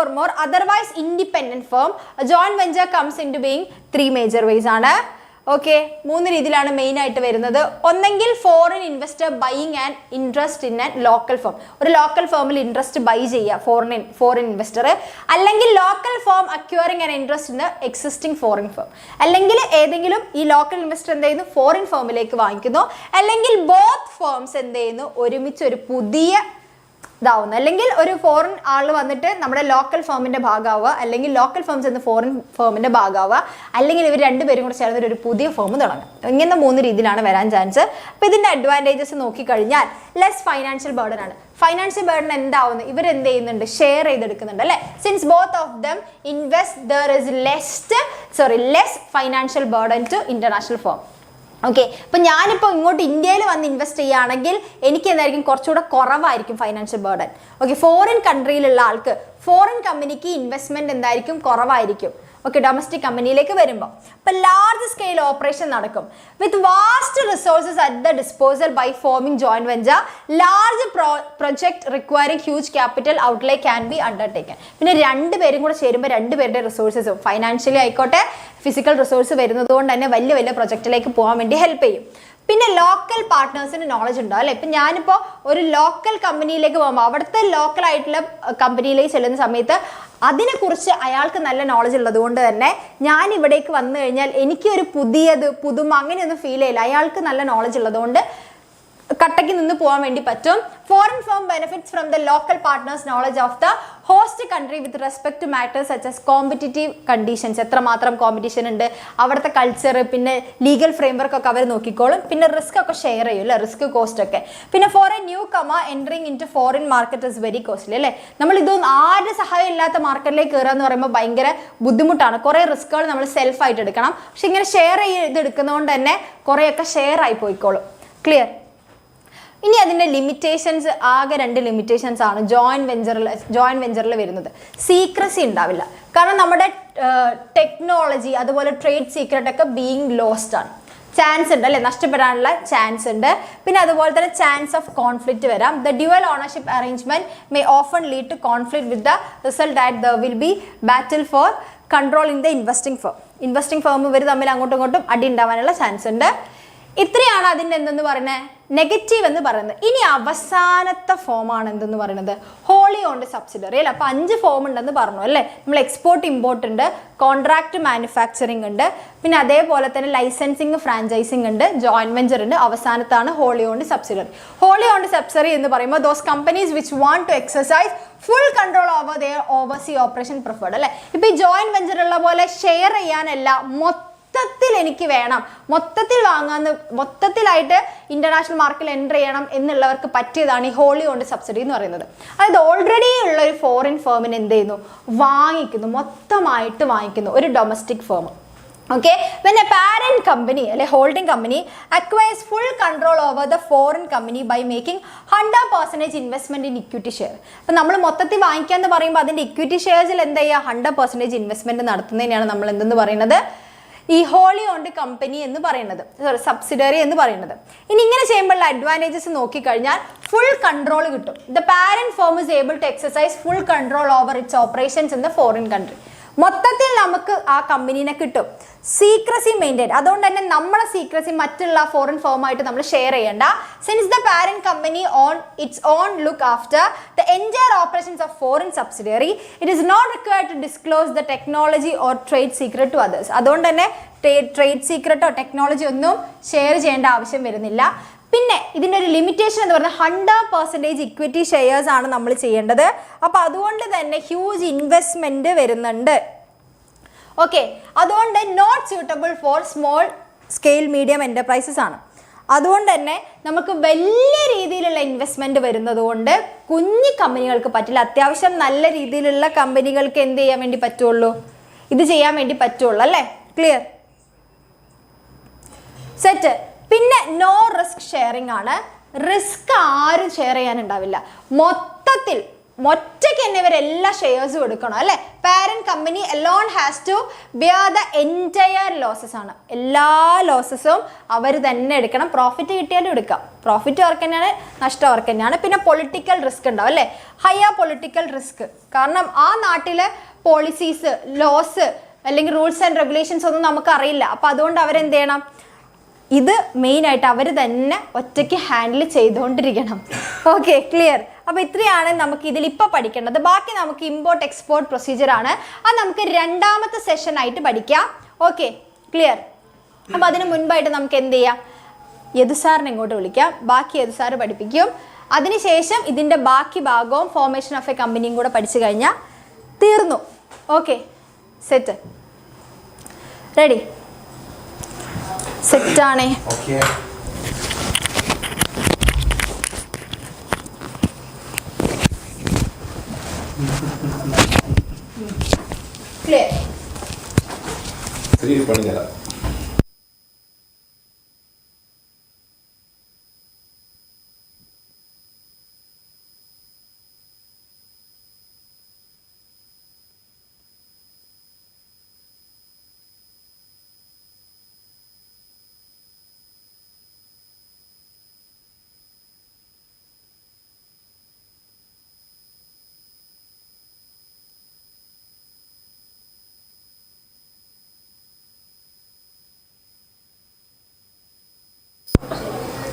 or more otherwise independent firm. A joint venture comes into being three major ways ആണ്. ഓക്കെ, 3 രീതിയിലാണ് മെയിൻ ആയിട്ട് വരുന്നത്. ഒന്നെങ്കിൽ foreign investor buying and interest in an local firm, ഒരു ലോക്കൽ ഫേമിൽ ഇൻട്രസ്റ്റ് ബൈ ചെയ്യുക ഫോറിൻ ഇൻവെസ്റ്റർ, അല്ലെങ്കിൽ local firm acquiring and interest in the existing foreign firm, അല്ലെങ്കിൽ ഏതെങ്കിലും ഈ ലോക്കൽ ഇൻവെസ്റ്റർ എന്ത് ചെയ്യുന്നു ഫോറിൻ ഫേമിലേക്ക് വാങ്ങിക്കുന്നു, അല്ലെങ്കിൽ ബോത്ത് ഫേംസ് എന്ത് ചെയ്യുന്നു ഒരുമിച്ച് ഒരു പുതിയ ഇതാവുന്നു, അല്ലെങ്കിൽ ഒരു ഫോറിൻ ആൾ വന്നിട്ട് നമ്മുടെ ലോക്കൽ ഫേമിന്റെ ഭാഗമാവുക, അല്ലെങ്കിൽ ലോക്കൽ ഫേംസ് എന്ന ഫോറിൻ ഫേമിന്റെ ഭാഗമാവുക, അല്ലെങ്കിൽ ഇവർ രണ്ടുപേരും കൂടെ ചേർന്നിട്ട് ഒരു പുതിയ ഫേം തുടങ്ങും. ഇങ്ങനെ 3 രീതിയിലാണ് വരാൻ ചാൻസ്. അപ്പോൾ ഇതിന്റെ അഡ്വാൻറ്റേജസ് നോക്കിക്കഴിഞ്ഞാൽ ലെസ് ഫൈനാൻഷ്യൽ ബർഡൻ ആണ്. ഫൈനാൻഷ്യൽ ബർഡൻ എന്താവുന്നു, ഇവർ എന്ത് ചെയ്യുന്നുണ്ട്, ഷെയർ ചെയ്തെടുക്കുന്നുണ്ട് അല്ലേ. Since both of them invest there is less financial burden to international firm. Okay, ഇപ്പം ഞാനിപ്പോൾ ഇങ്ങോട്ട് ഇന്ത്യയിൽ വന്ന് ഇൻവെസ്റ്റ് ചെയ്യുകയാണെങ്കിൽ എനിക്ക് എന്തായിരിക്കും കുറച്ചുകൂടെ കുറവായിരിക്കും ഫൈനാൻഷ്യൽ ബർഡൻ. ഓക്കെ, ഫോറിൻ കൺട്രിയിലുള്ള ആൾക്ക് ഫോറിൻ കമ്പനിക്ക് ഇൻവെസ്റ്റ്മെൻറ്റ് എന്തായിരിക്കും കുറവായിരിക്കും. ഓക്കെ, ഡൊമസ്റ്റിക് കമ്പനിയിലേക്ക് വരുമ്പോൾ ഇപ്പം ലാർജ് സ്കെയിൽ ഓപ്പറേഷൻ നടക്കും. With vast resources at the disposal by forming joint venture, large project requiring huge capital outlay can be undertaken. പിന്നെ 2 പേരും കൂടെ ചേരുമ്പോൾ 2 പേരുടെ റിസോഴ്സസും ഫൈനാൻഷ്യലി ആയിക്കോട്ടെ ഫിസിക്കൽ റിസോഴ്സ് വരുന്നത് കൊണ്ട് തന്നെ വലിയ വലിയ പ്രൊജക്റ്റിലേക്ക് പോകാൻ വേണ്ടി ഹെൽപ്പ് ചെയ്യും. പിന്നെ ലോക്കൽ പാർട്ട്നേഴ്സിന് നോളജ് ഉണ്ടാവും അല്ലേ. ഇപ്പം ഞാനിപ്പോൾ ഒരു ലോക്കൽ കമ്പനിയിലേക്ക് പോകുമ്പോൾ അവിടുത്തെ ലോക്കൽ ആയിട്ടുള്ള കമ്പനിയിലേക്ക് ചെല്ലുന്ന സമയത്ത് അതിനെക്കുറിച്ച് അയാൾക്ക് നല്ല നോളജ് ഉള്ളത് കൊണ്ട് തന്നെ ഞാൻ ഇവിടേക്ക് വന്നു കഴിഞ്ഞാൽ എനിക്ക് ഒരു പുതുമ അങ്ങനെയൊന്നും ഫീൽ ചെയ്യില്ല. അയാൾക്ക് നല്ല നോളജ് ഉള്ളതുകൊണ്ട് കട്ടയ്ക്ക് നിന്ന് പോകാൻ വേണ്ടി പറ്റും. Foreign firm benefits from the local partner's knowledge of the host country with respect to matters such as competitive conditions, എത്രമാത്രം കോമ്പറ്റീഷൻ ഉണ്ട്, അവിടുത്തെ കൾച്ചർ, പിന്നെ ലീഗൽ ഫ്രെയിംവർക്ക് ഒക്കെ അവർ നോക്കിക്കോളും. പിന്നെ റിസ്ക് ഒക്കെ ഷെയർ ചെയ്യും അല്ലേ, റിസ്ക് കോസ്റ്റ് ഒക്കെ. പിന്നെ for a new comer entering into foreign market is very costly അല്ലേ. നമ്മൾ ഇതൊന്നും ആരുടെ സഹായം ഇല്ലാത്ത മാർക്കറ്റിലേക്ക് കയറുക എന്ന് പറയുമ്പോൾ ഭയങ്കര ബുദ്ധിമുട്ടാണ്. കുറേ റിസ്കുകൾ നമ്മൾ സെൽഫായിട്ട് എടുക്കണം. പക്ഷെ ഇങ്ങനെ ഷെയർ ചെയ്തെടുക്കുന്നതുകൊണ്ട് തന്നെ കുറേയൊക്കെ ഷെയർ ആയി പോയിക്കോളും. ക്ലിയർ? ഇനി അതിൻ്റെ ലിമിറ്റേഷൻസ് ആകെ 2 ലിമിറ്റേഷൻസ് ആണ് ജോയിന്റ് വെഞ്ചറിൽ വരുന്നത്. സീക്രസി ഉണ്ടാവില്ല, കാരണം നമ്മുടെ ടെക്നോളജി അതുപോലെ ട്രേഡ് സീക്രട്ട് ഒക്കെ ബീയിങ് ലോസ്റ്റ് ആണ്. ചാൻസ് ഉണ്ട് അല്ലേ, നഷ്ടപ്പെടാനുള്ള ചാൻസ് ഉണ്ട്. പിന്നെ അതുപോലെ തന്നെ ചാൻസ് ഓഫ് കോൺഫ്ലിക്റ്റ് വരാം. The dual ownership arrangement may often lead to conflict with the result that there will be battle for control in the investing firm ഇവർ തമ്മിൽ അങ്ങോട്ടും ഇങ്ങോട്ടും അടി ഉണ്ടാവാനുള്ള ചാൻസ് ഉണ്ട്. ഇത്രയാണ് അതിൻ്റെ എന്തെന്ന് പറയുന്നത് നെഗറ്റീവ് എന്ന് പറയുന്നത്. ഇനി അവസാനത്തെ ഫോമാണ് എന്തെന്ന് പറയുന്നത് ഹോളി ഓൺഡ് സബ്സിഡറി അല്ലേ. അപ്പോൾ 5 ഫോം ഉണ്ടെന്ന് പറഞ്ഞു അല്ലേ. നമ്മൾ എക്സ്പോർട്ട് ഇമ്പോർട്ട് ഉണ്ട്, കോൺട്രാക്ട് മാനുഫാക്ചറിങ് ഉണ്ട്, പിന്നെ അതേപോലെ തന്നെ ലൈസൻസിങ് ഫ്രാഞ്ചൈസിങ് ഉണ്ട്, ജോയിന്റ് വെഞ്ചർ ഉണ്ട്, അവസാനത്താണ് wholly owned subsidiary. Wholly owned subsidiary എന്ന് പറയുമ്പോൾ those companies which want to exercise full control over their oversea operation preferred അല്ലേ. ഇപ്പോൾ ഈ ജോയിന്റ് വെഞ്ചറുള്ള പോലെ ഷെയർ ചെയ്യാനല്ല, മൊത്തത്തിൽ എനിക്ക് വേണം, മൊത്തത്തിലായിട്ട് ഇന്റർനാഷണൽ മാർക്കറ്റിൽ എൻ്റർ ചെയ്യണം എന്നുള്ളവർക്ക് പറ്റിയതാണ് ഈ ഹോളി ഓൺഡ് സബ്സിഡി എന്ന് പറയുന്നത്. അതായത് ഓൾറെഡി ഉള്ള ഒരു ഫോറിൻ ഫേമിന് എന്ത് ചെയ്യുന്നു, മൊത്തമായിട്ട് വാങ്ങിക്കുന്നു ഒരു domestic firm. Okay, when a parent company, a holding company, acquires full control over the foreign company by making 100% investment in equity share. അപ്പോൾ നമ്മൾ മൊത്തത്തിൽ വാങ്ങിക്കാന്ന് പറയുമ്പോൾ അതിൻ്റെ ഇക്വിറ്റി ഷെയർസിൽ എന്താ ചെയ്യുക, 100% ഇൻവെസ്റ്റ്മെന്റ് നടത്തുന്നതിനാണ് നമ്മൾ എന്തെന്ന് പറയുന്നത്, ഈ ഹോളി ഓൺഡ് കമ്പനി എന്ന് പറയുന്നത്, സബ്സിഡറി എന്ന് പറയുന്നത്. ഇനി ഇങ്ങനെ ചെയ്യുമ്പോഴുള്ള അഡ്വാൻറ്റേജസ് നോക്കിക്കഴിഞ്ഞാൽ ഫുൾ കൺട്രോൾ കിട്ടും. The parent firm is able to exercise full control over its operations in the foreign country. മൊത്തത്തിൽ നമുക്ക് ആ കമ്പനീനെ കിട്ടും. സീക്രസി മെയിൻറ്റെയിൻ, അതുകൊണ്ട് തന്നെ നമ്മുടെ സീക്രസി മറ്റുള്ള ഫോറിൻ ഫേമായിട്ട് നമ്മൾ ഷെയർ ചെയ്യേണ്ട. Since the parent company on its own look after the entire operations of foreign subsidiary, it is not required to disclose the technology or trade secret to others. അതുകൊണ്ട് തന്നെ ട്രേഡ് സീക്രട്ടോ ടെക്നോളജി ഒന്നും ഷെയർ ചെയ്യേണ്ട ആവശ്യം വരുന്നില്ല. പിന്നെ ഇതിൻ്റെ ഒരു ലിമിറ്റേഷൻ എന്ന് പറഞ്ഞാൽ 100% ഇക്വിറ്റി ഷെയർസ് ആണ് നമ്മൾ ചെയ്യേണ്ടത്. അപ്പോൾ അതുകൊണ്ട് തന്നെ ഹ്യൂജ് ഇൻവെസ്റ്റ്മെൻറ്റ് വരുന്നുണ്ട്. ഓക്കെ, അതുകൊണ്ട് not suitable for small scale medium enterprises ആണ്. അതുകൊണ്ട് തന്നെ നമുക്ക് വലിയ രീതിയിലുള്ള ഇൻവെസ്റ്റ്മെൻറ്റ് വരുന്നത് കൊണ്ട് കുഞ്ഞു കമ്പനികൾക്ക് പറ്റില്ല. അത്യാവശ്യം നല്ല രീതിയിലുള്ള കമ്പനികൾക്ക് എന്ത് ചെയ്യാൻ വേണ്ടി പറ്റുള്ളൂ, ഇത് ചെയ്യാൻ വേണ്ടി പറ്റുള്ളൂ അല്ലേ. ക്ലിയർ? സെറ്റ്. പിന്നെ നോ റിസ്ക് ഷെയറിംഗ് ആണ്. റിസ്ക് ആരും ഷെയർ ചെയ്യാനുണ്ടാവില്ല. ഒറ്റയ്ക്ക് തന്നെ ഇവരെല്ലാ ഷെയർസും എടുക്കണം അല്ലേ. Parent company alone has to bear the entire losses ആണ്. എല്ലാ ലോസസും അവർ തന്നെ എടുക്കണം. പ്രോഫിറ്റ് കിട്ടിയാലും എടുക്കാം, പ്രോഫിറ്റ് അവർക്ക് തന്നെയാണ്, നഷ്ടം അവർക്ക് തന്നെയാണ്. പിന്നെ പൊളിറ്റിക്കൽ റിസ്ക് ഉണ്ടാവും അല്ലേ, ഹയർ പൊളിറ്റിക്കൽ റിസ്ക്. കാരണം ആ നാട്ടിലെ പോളിസീസ്, ലോസ് അല്ലെങ്കിൽ റൂൾസ് ആൻഡ് റെഗുലേഷൻസ് ഒന്നും നമുക്ക് അറിയില്ല. അപ്പം അതുകൊണ്ട് അവരെന്ത് ചെയ്യണം, ഇത് മെയിനായിട്ട് അവർ തന്നെ ഒറ്റയ്ക്ക് ഹാൻഡിൽ ചെയ്തുകൊണ്ടിരിക്കണം. Okay, clear. അപ്പോൾ ഇത്രയാണ് നമുക്ക് ഇതിൽ ഇപ്പോൾ പഠിക്കേണ്ടത്. ബാക്കി നമുക്ക് ഇമ്പോർട്ട് എക്സ്പോർട്ട് പ്രൊസീജിയർ ആണ്, അത് നമുക്ക് രണ്ടാമത്തെ സെഷനായിട്ട് പഠിക്കാം. Okay, clear. അപ്പോൾ അതിന് മുൻപായിട്ട് നമുക്ക് എന്ത് ചെയ്യാം, യദുസാറിനെ ഇങ്ങോട്ട് വിളിക്കാം, ബാക്കി യദുസാറ് പഠിപ്പിക്കും. അതിനുശേഷം ഇതിൻ്റെ ബാക്കി ഭാഗവും ഫോർമേഷൻ ഓഫ് എ കമ്പനിയും കൂടെ പഠിച്ചു കഴിഞ്ഞാൽ തീർന്നു. ഓക്കെ, സെറ്റ്, റെഡി, സെറ്റാണേ. ക്ലിയർ.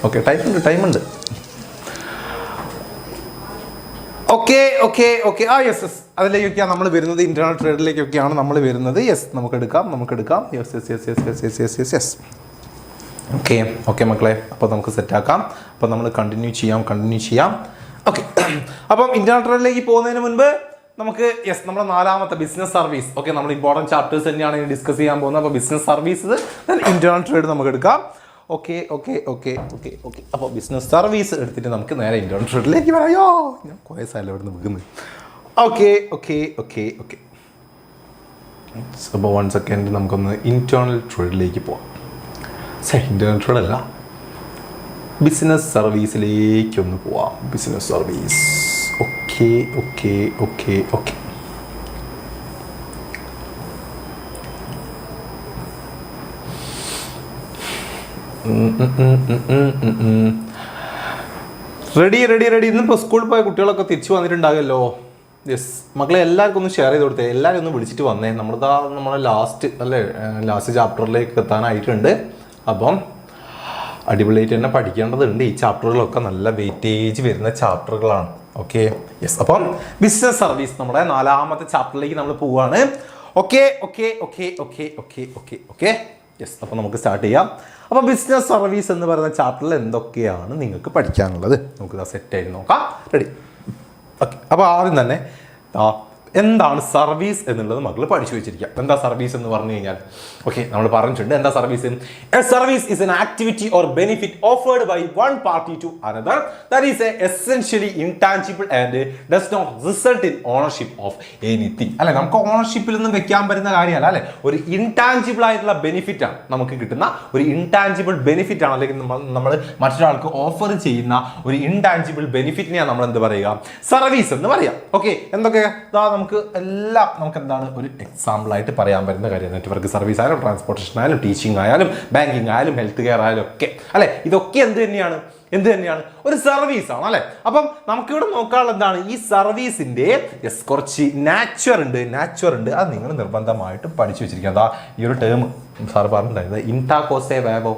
ഓക്കെ, ടൈമുണ്ട്. ഓക്കെ ഓക്കെ ഓക്കെ ആ യെസ് യെസ് അതിലേക്കൊക്കെയാണ് നമ്മൾ വരുന്നത്, ഇന്റർണൽ ട്രേഡിലേക്കൊക്കെയാണ് നമ്മൾ വരുന്നത്. യെസ്, നമുക്കെടുക്കാം. Yes yes yes yes yes yes yes yes yes okay okay മക്കളെ, അപ്പോൾ നമുക്ക് സെറ്റാക്കാം. അപ്പോൾ നമ്മൾ കണ്ടിന്യൂ ചെയ്യാം. ഓക്കെ, അപ്പം ഇന്റർണൽ ട്രേഡിലേക്ക് പോകുന്നതിന് മുൻപ് നമുക്ക് നമ്മുടെ നാലാമത്തെ ബിസിനസ് സർവീസ്. ഓക്കെ, നമ്മൾ ഇമ്പോർട്ടൻറ്റ് ചാപ്റ്റേഴ്സ് തന്നെയാണ് ഡിസ്കസ് ചെയ്യാൻ പോകുന്നത്. അപ്പോൾ ബിസിനസ് സർവീസ്, ഇന്റർണൽ ട്രേഡ് നമുക്ക് എടുക്കാം. ഓക്കെ അപ്പോൾ ബിസിനസ് സർവീസ് എടുത്തിട്ട് നമുക്ക് നേരെ ഇന്റർണൽ ട്രേഡിലേക്ക് പറയായോ, ഞാൻ കുറേ സ്ഥലം ഇവിടെ നിന്ന് വിൽക്കുന്നത്. ഓക്കെ അപ്പോൾ 1 സെക്കൻഡ് നമുക്കൊന്ന് ഇന്റേണൽ ട്രേഡിലേക്ക് പോവാം. ഇന്റേണൽ ട്രേഡ് അല്ല, ബിസിനസ് സർവീസിലേക്കൊന്ന് പോവാം. Business service. Okay ready. ഇന്നിപ്പോൾ സ്കൂളിൽ പോയ കുട്ടികളൊക്കെ തിരിച്ചു വന്നിട്ടുണ്ടാകുമല്ലോ. യെസ് മക്കളെ, എല്ലാവർക്കും ഒന്ന് ഷെയർ ചെയ്ത് കൊടുത്തേ, എല്ലാവരും ഒന്ന് വിളിച്ചിട്ട് വന്നേ. നമ്മളെ ലാസ്റ്റ് ചാപ്റ്ററിലേക്ക് എത്താനായിട്ടുണ്ട്. അപ്പം അടിപൊളിയായിട്ട് തന്നെ പഠിക്കേണ്ടതുണ്ട്. ഈ ചാപ്റ്ററുകളൊക്കെ നല്ല വെയിറ്റേജ് വരുന്ന ചാപ്റ്ററുകളാണ്. Okay, yes. അപ്പം ബിസിനസ് സർവീസ് നമ്മുടെ നാലാമത്തെ ചാപ്റ്ററിലേക്ക് നമ്മൾ പോവുകയാണ്. ഓക്കെ യെസ്, അപ്പോൾ നമുക്ക് സ്റ്റാർട്ട് ചെയ്യാം. അപ്പോൾ ബിസിനസ് സർവീസ് എന്ന് പറയുന്ന ചാപ്റ്ററിൽ എന്തൊക്കെയാണ് നിങ്ങൾക്ക് പഠിക്കാനുള്ളത് നമുക്ക് സെറ്റായിട്ട് നോക്കാം. റെഡി? ഓക്കെ, അപ്പോൾ ആദ്യം തന്നെ എന്താണ് സർവീസ് എന്നുള്ളത് മക്കൾ പഠിച്ചു വെച്ചിരിക്കുക. എന്താ സർവീസ് എന്ന് പറഞ്ഞു കഴിഞ്ഞാൽ, ഓക്കെ, നമ്മൾ പറഞ്ഞിട്ടുണ്ട് എന്താ service. A service is an activity or benefit offered by one party to another that is essentially intangible and does not result in ownership of anything. അല്ലെ, നമുക്ക് ഓണർഷിപ്പിൽ നിന്നും വെക്കാൻ പറ്റുന്ന കാര്യമല്ല. അല്ലെ, ഒരു ഇൻടാഞ്ചിബിൾ ആയിട്ടുള്ള ബെനിഫിറ്റ് ആണ് നമുക്ക് കിട്ടുന്ന ഒരു ഇൻടാഞ്ചിബിൾ ബെനിഫിറ്റ് ആണ്, അല്ലെങ്കിൽ നമ്മൾ മറ്റൊരാൾക്ക് ഓഫർ ചെയ്യുന്ന ഒരു ഇൻടാഞ്ചിബിൾ ബെനിഫിറ്റിനെയാണ് നമ്മൾ എന്ത് പറയുക, സർവീസ് എന്ന് പറയാം. ഓക്കെ, എന്തൊക്കെ നമുക്ക് എന്താണ് ഒരു എക്സാമ്പിൾ ആയിട്ട് പറയാൻ പറ്റുന്ന കാര്യം. നെറ്റ്വർക്ക് സർവീസ് ആയാലും, ട്രാൻസ്പോർട്ടേഷൻ ആയാലും, ടീച്ചിങ് ആയാലും, ബാങ്കിങ് ആയാലും, ഹെൽത്ത് കെയർ ആയാലും ഒക്കെ അല്ലെ, ഇതൊക്കെ എന്ത് തന്നെയാണ് ഒരു സർവീസ് ആണ്. അല്ലെ, അപ്പം നമുക്കിവിടെ നോക്കാനുള്ള എന്താണ് ഈ സർവീസിന്റെ കുറച്ച് നാച്ചുർ ഉണ്ട്. അത് നിങ്ങൾ നിർബന്ധമായിട്ടും പഠിച്ചു വെച്ചിരിക്കുക. ഈ ഒരു ടേം സാർ പറഞ്ഞിട്ടുണ്ടായിരുന്നത് ഇൻടാകോസെ വേവോ.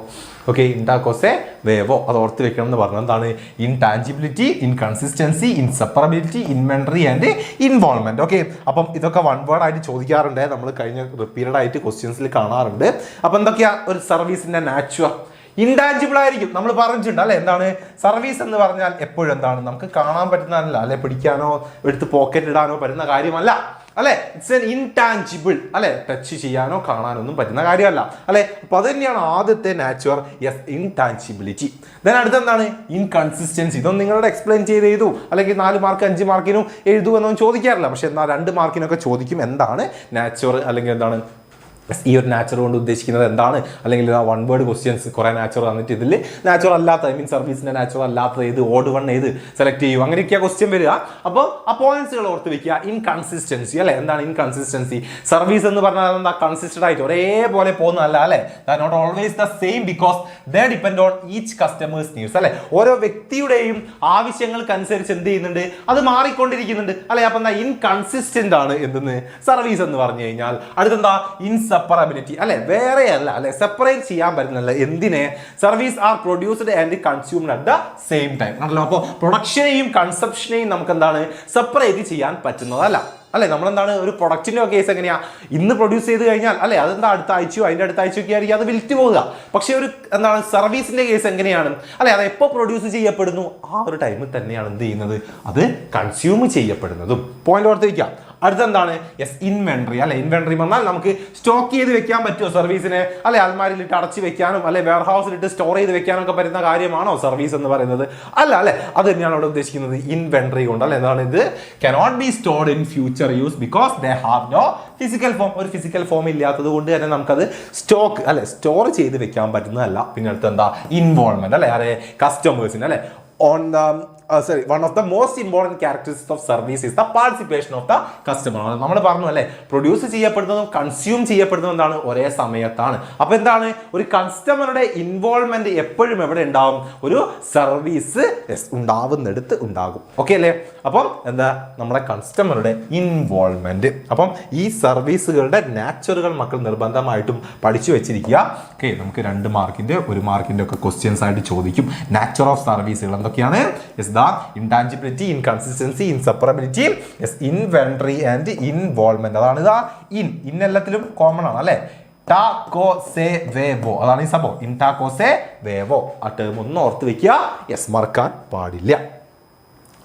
ഓക്കെ, ഇൻടാകോസെ വേവോ അത് ഓർത്ത് വെക്കണം എന്ന് പറഞ്ഞത് എന്താണ്, intangibility, inconsistency, inseparability, inventory and involvement. Okay, അപ്പം ഇതൊക്കെ വൺ വേർഡ് ആയിട്ട് ചോദിക്കാറുണ്ട്, നമ്മൾ കഴിഞ്ഞ റിപ്പീറ്റഡ് ആയിട്ട് ക്വസ്റ്റ്യൻസിൽ കാണാറുണ്ട്. അപ്പം എന്തൊക്കെയാ ഒരു സർവീസിന്റെ നാച്ചുർ? ഇൻടാഞ്ചിബിൾ ആയിരിക്കും. നമ്മൾ പറഞ്ഞിട്ടുണ്ട് അല്ലെ, എന്താണ് സർവീസ് എന്ന് പറഞ്ഞാൽ എപ്പോഴും എന്താണ് നമുക്ക് കാണാൻ പറ്റുന്നതല്ല, അല്ലെ, പിടിക്കാനോ എടുത്ത് പോക്കറ്റ് ഇടാനോ പറ്റുന്ന കാര്യമല്ല. അല്ലെ, ഇറ്റ്സ് എൻ ഇൻടാഞ്ചിബിൾ. അല്ലെ, ടച്ച് ചെയ്യാനോ കാണാനോ ഒന്നും പറ്റുന്ന കാര്യമല്ല. അല്ലെ, അപ്പൊ അത് തന്നെയാണ് ആദ്യത്തെ നാച്ചുർ. Yes, intangibility. ദെൻ അടുത്തെന്താണ് ഇൻകൺസിസ്റ്റൻസി. ഇതൊന്നും നിങ്ങളോട് എക്സ്പ്ലെയിൻ ചെയ്തു അല്ലെങ്കിൽ 4 മാർക്ക് 5 മാർക്കിനും എഴുതൂ എന്നൊന്നും ചോദിക്കാറില്ല. പക്ഷെ എന്നാൽ 2 മാർക്കിനൊക്കെ ചോദിക്കും എന്താണ് നാച്ചുർ അല്ലെങ്കിൽ എന്താണ് ഈ ഒരു നാച്ചുറൽ കൊണ്ട് ഉദ്ദേശിക്കുന്നത് എന്താണ്, അല്ലെങ്കിൽ വൺ വേർഡ് ക്വസ്റ്റ്യൻസ് കുറേ നാച്ചുറൽ വന്നിട്ട് ഇതിൽ നാച്ചുറൽ അല്ലാത്ത ഐ മീൻ സർവീസിന്റെ നാച്ചുറൽ അല്ലാത്ത ഏത് ഓഡ് വൺ ഏത് സെലക്ട് ചെയ്യും, അങ്ങനെയൊക്കെയാണ് ക്വസ്റ്റ്യൻ വരിക. അപ്പോൾ ആ പോയിന്റ്സുകൾ ഓർത്ത് വെക്കുക. ഇൻകൺസിസ്റ്റൻസി അല്ലെ, എന്താണ് ഇൻകൺസിസ്റ്റൻസി? സർവീസ് എന്ന് പറഞ്ഞാൽ എന്താ, കൺസിസ്റ്റന്റ് ആയിട്ട് ഒരേപോലെ പോകുന്നതല്ല അല്ലെ, not always the same because they depend on each customers needs അല്ലെ. ഓരോ വ്യക്തിയുടെയും ആവശ്യങ്ങൾക്കനുസരിച്ച് എന്ത് ചെയ്യുന്നുണ്ട്, അത് മാറിക്കൊണ്ടിരിക്കുന്നുണ്ട് അല്ലെ. അപ്പൊ എന്താ ഇൻകൺസിസ്റ്റന്റ് ആണ് എന്തെന്ന് സർവീസ് എന്ന് പറഞ്ഞു കഴിഞ്ഞാൽ. അടുത്തെന്താ ഇൻസെപ്പറബിലിറ്റി അല്ലെ, വേറെ അല്ല അല്ലെ, സെപ്പറേറ്റ് ചെയ്യാൻ പറ്റുന്നില്ല. എന്തിനെ? Service are produced and consumed at the same time ആണല്ലോ. അപ്പോൾ പ്രൊഡക്ഷനെയും കൺസപ്ഷനെയും നമുക്ക് എന്താണ് സെപ്പറേറ്റ് ചെയ്യാൻ പറ്റുന്നതല്ല അല്ലെ. നമ്മളെന്താണ് ഒരു പ്രൊഡക്റ്റിന്റെ കേസ് എങ്ങനെയാ, ഇന്ന് പ്രൊഡ്യൂസ് ചെയ്ത് കഴിഞ്ഞാൽ അല്ലെ അതെന്താ അടുത്ത ആഴ്ചയോ അതിന്റെ അടുത്ത ആഴ്ചയൊക്കെ ആയിരിക്കും അത് വിൽറ്റ് പോകുക. പക്ഷെ ഒരു എന്താണ് സർവീസിന്റെ കേസ് എങ്ങനെയാണ് അല്ലെ, അത് എപ്പോൾ പ്രൊഡ്യൂസ് ചെയ്യപ്പെടുന്നു ആ ഒരു ടൈമിൽ തന്നെയാണ് എന്ത് ചെയ്യുന്നത്, അത് കൺസ്യൂം ചെയ്യപ്പെടുന്നതും. പോയിന്റ് ഓർത്ത് വയ്ക്കാം. അടുത്തെന്താണ്, യെസ് ഇൻവെന്ററി അല്ലെ. ഇൻവെന്ററി പറഞ്ഞാൽ നമുക്ക് സ്റ്റോക്ക് ചെയ്ത് വെക്കാൻ പറ്റുമോ സർവീസിനെ അല്ലെ, അൽമാരിലിട്ട് അടച്ചു വെക്കാനും അല്ലെ വെയർ ഹൗസിലിട്ട് സ്റ്റോർ ചെയ്ത് വെക്കാനും ഒക്കെ പറ്റുന്ന കാര്യമാണോ സർവീസ് എന്ന് പറയുന്നത്? അല്ല അല്ലെ. അത് തന്നെയാണ് അവിടെ ഉദ്ദേശിക്കുന്നത് ഇൻവെന്ററി കൊണ്ട് അല്ലെ. എന്താണ് ഇത്? Cannot be stored in future use because they have no physical form. ഒരു ഫിസിക്കൽ ഫോം ഇല്ലാത്തത് കൊണ്ട് തന്നെ നമുക്കത് സ്റ്റോക്ക് അല്ലെ സ്റ്റോർ ചെയ്ത് വെക്കാൻ പറ്റുന്നതല്ല. പിന്നെ അടുത്ത് എന്താ ഇൻവോൾവ്മെന്റ് അല്ലെ, അതെ കസ്റ്റമേഴ്സിന് അല്ലെ. On the one of the most important characteristics of service is the participation of the customer. നമ്മൾ പറഞ്ഞു അല്ലെ, പ്രൊഡ്യൂസ് ചെയ്യപ്പെടുന്നതും കൺസ്യൂം ചെയ്യപ്പെടുന്നതും എന്താണ്, ഒരേ സമയത്താണ്. അപ്പൊ എന്താണ്, ഒരു കസ്റ്റമറുടെ ഇൻവോൾവ്മെന്റ് എപ്പോഴും എവിടെ ഉണ്ടാവും, ഒരു സർവീസ് ഉണ്ടാവുന്നിടത്ത് ഉണ്ടാകും. ഓക്കെ അല്ലേ. അപ്പം എന്താ നമ്മുടെ കസ്റ്റമറുടെ ഇൻവോൾവ്മെന്റ്. അപ്പം ഈ സർവീസുകളുടെ നാച്ചുറൽ മക്കൾ നിർബന്ധമായിട്ടും പഠിച്ചു വെച്ചിരിക്കുക. ഓക്കെ, നമുക്ക് 2 മാർക്കിന്റെ 1 മാർക്കിന്റെ ഒക്കെ ക്വസ്റ്റ്യൻസ് ആയിട്ട് ചോദിക്കും. നാച്ചർ ഓഫ് സർവീസുകൾ എന്തൊക്കെയാണ്? Intangibility, inconsistency, inseparability, inventory and involvement. അതാണ് ഇതാ ഇൻ എല്ലാത്തിലും കോമൺ ആണ് അല്ലെ. ടാക്കോസെവേവോ അതാണ് ഈ സംഭവം. ഇൻടാക്കോസെവേവോ ആ ടേം ഒന്ന് ഓർത്ത് വെക്കുക. യെസ് മറക്കാൻ പാടില്ല.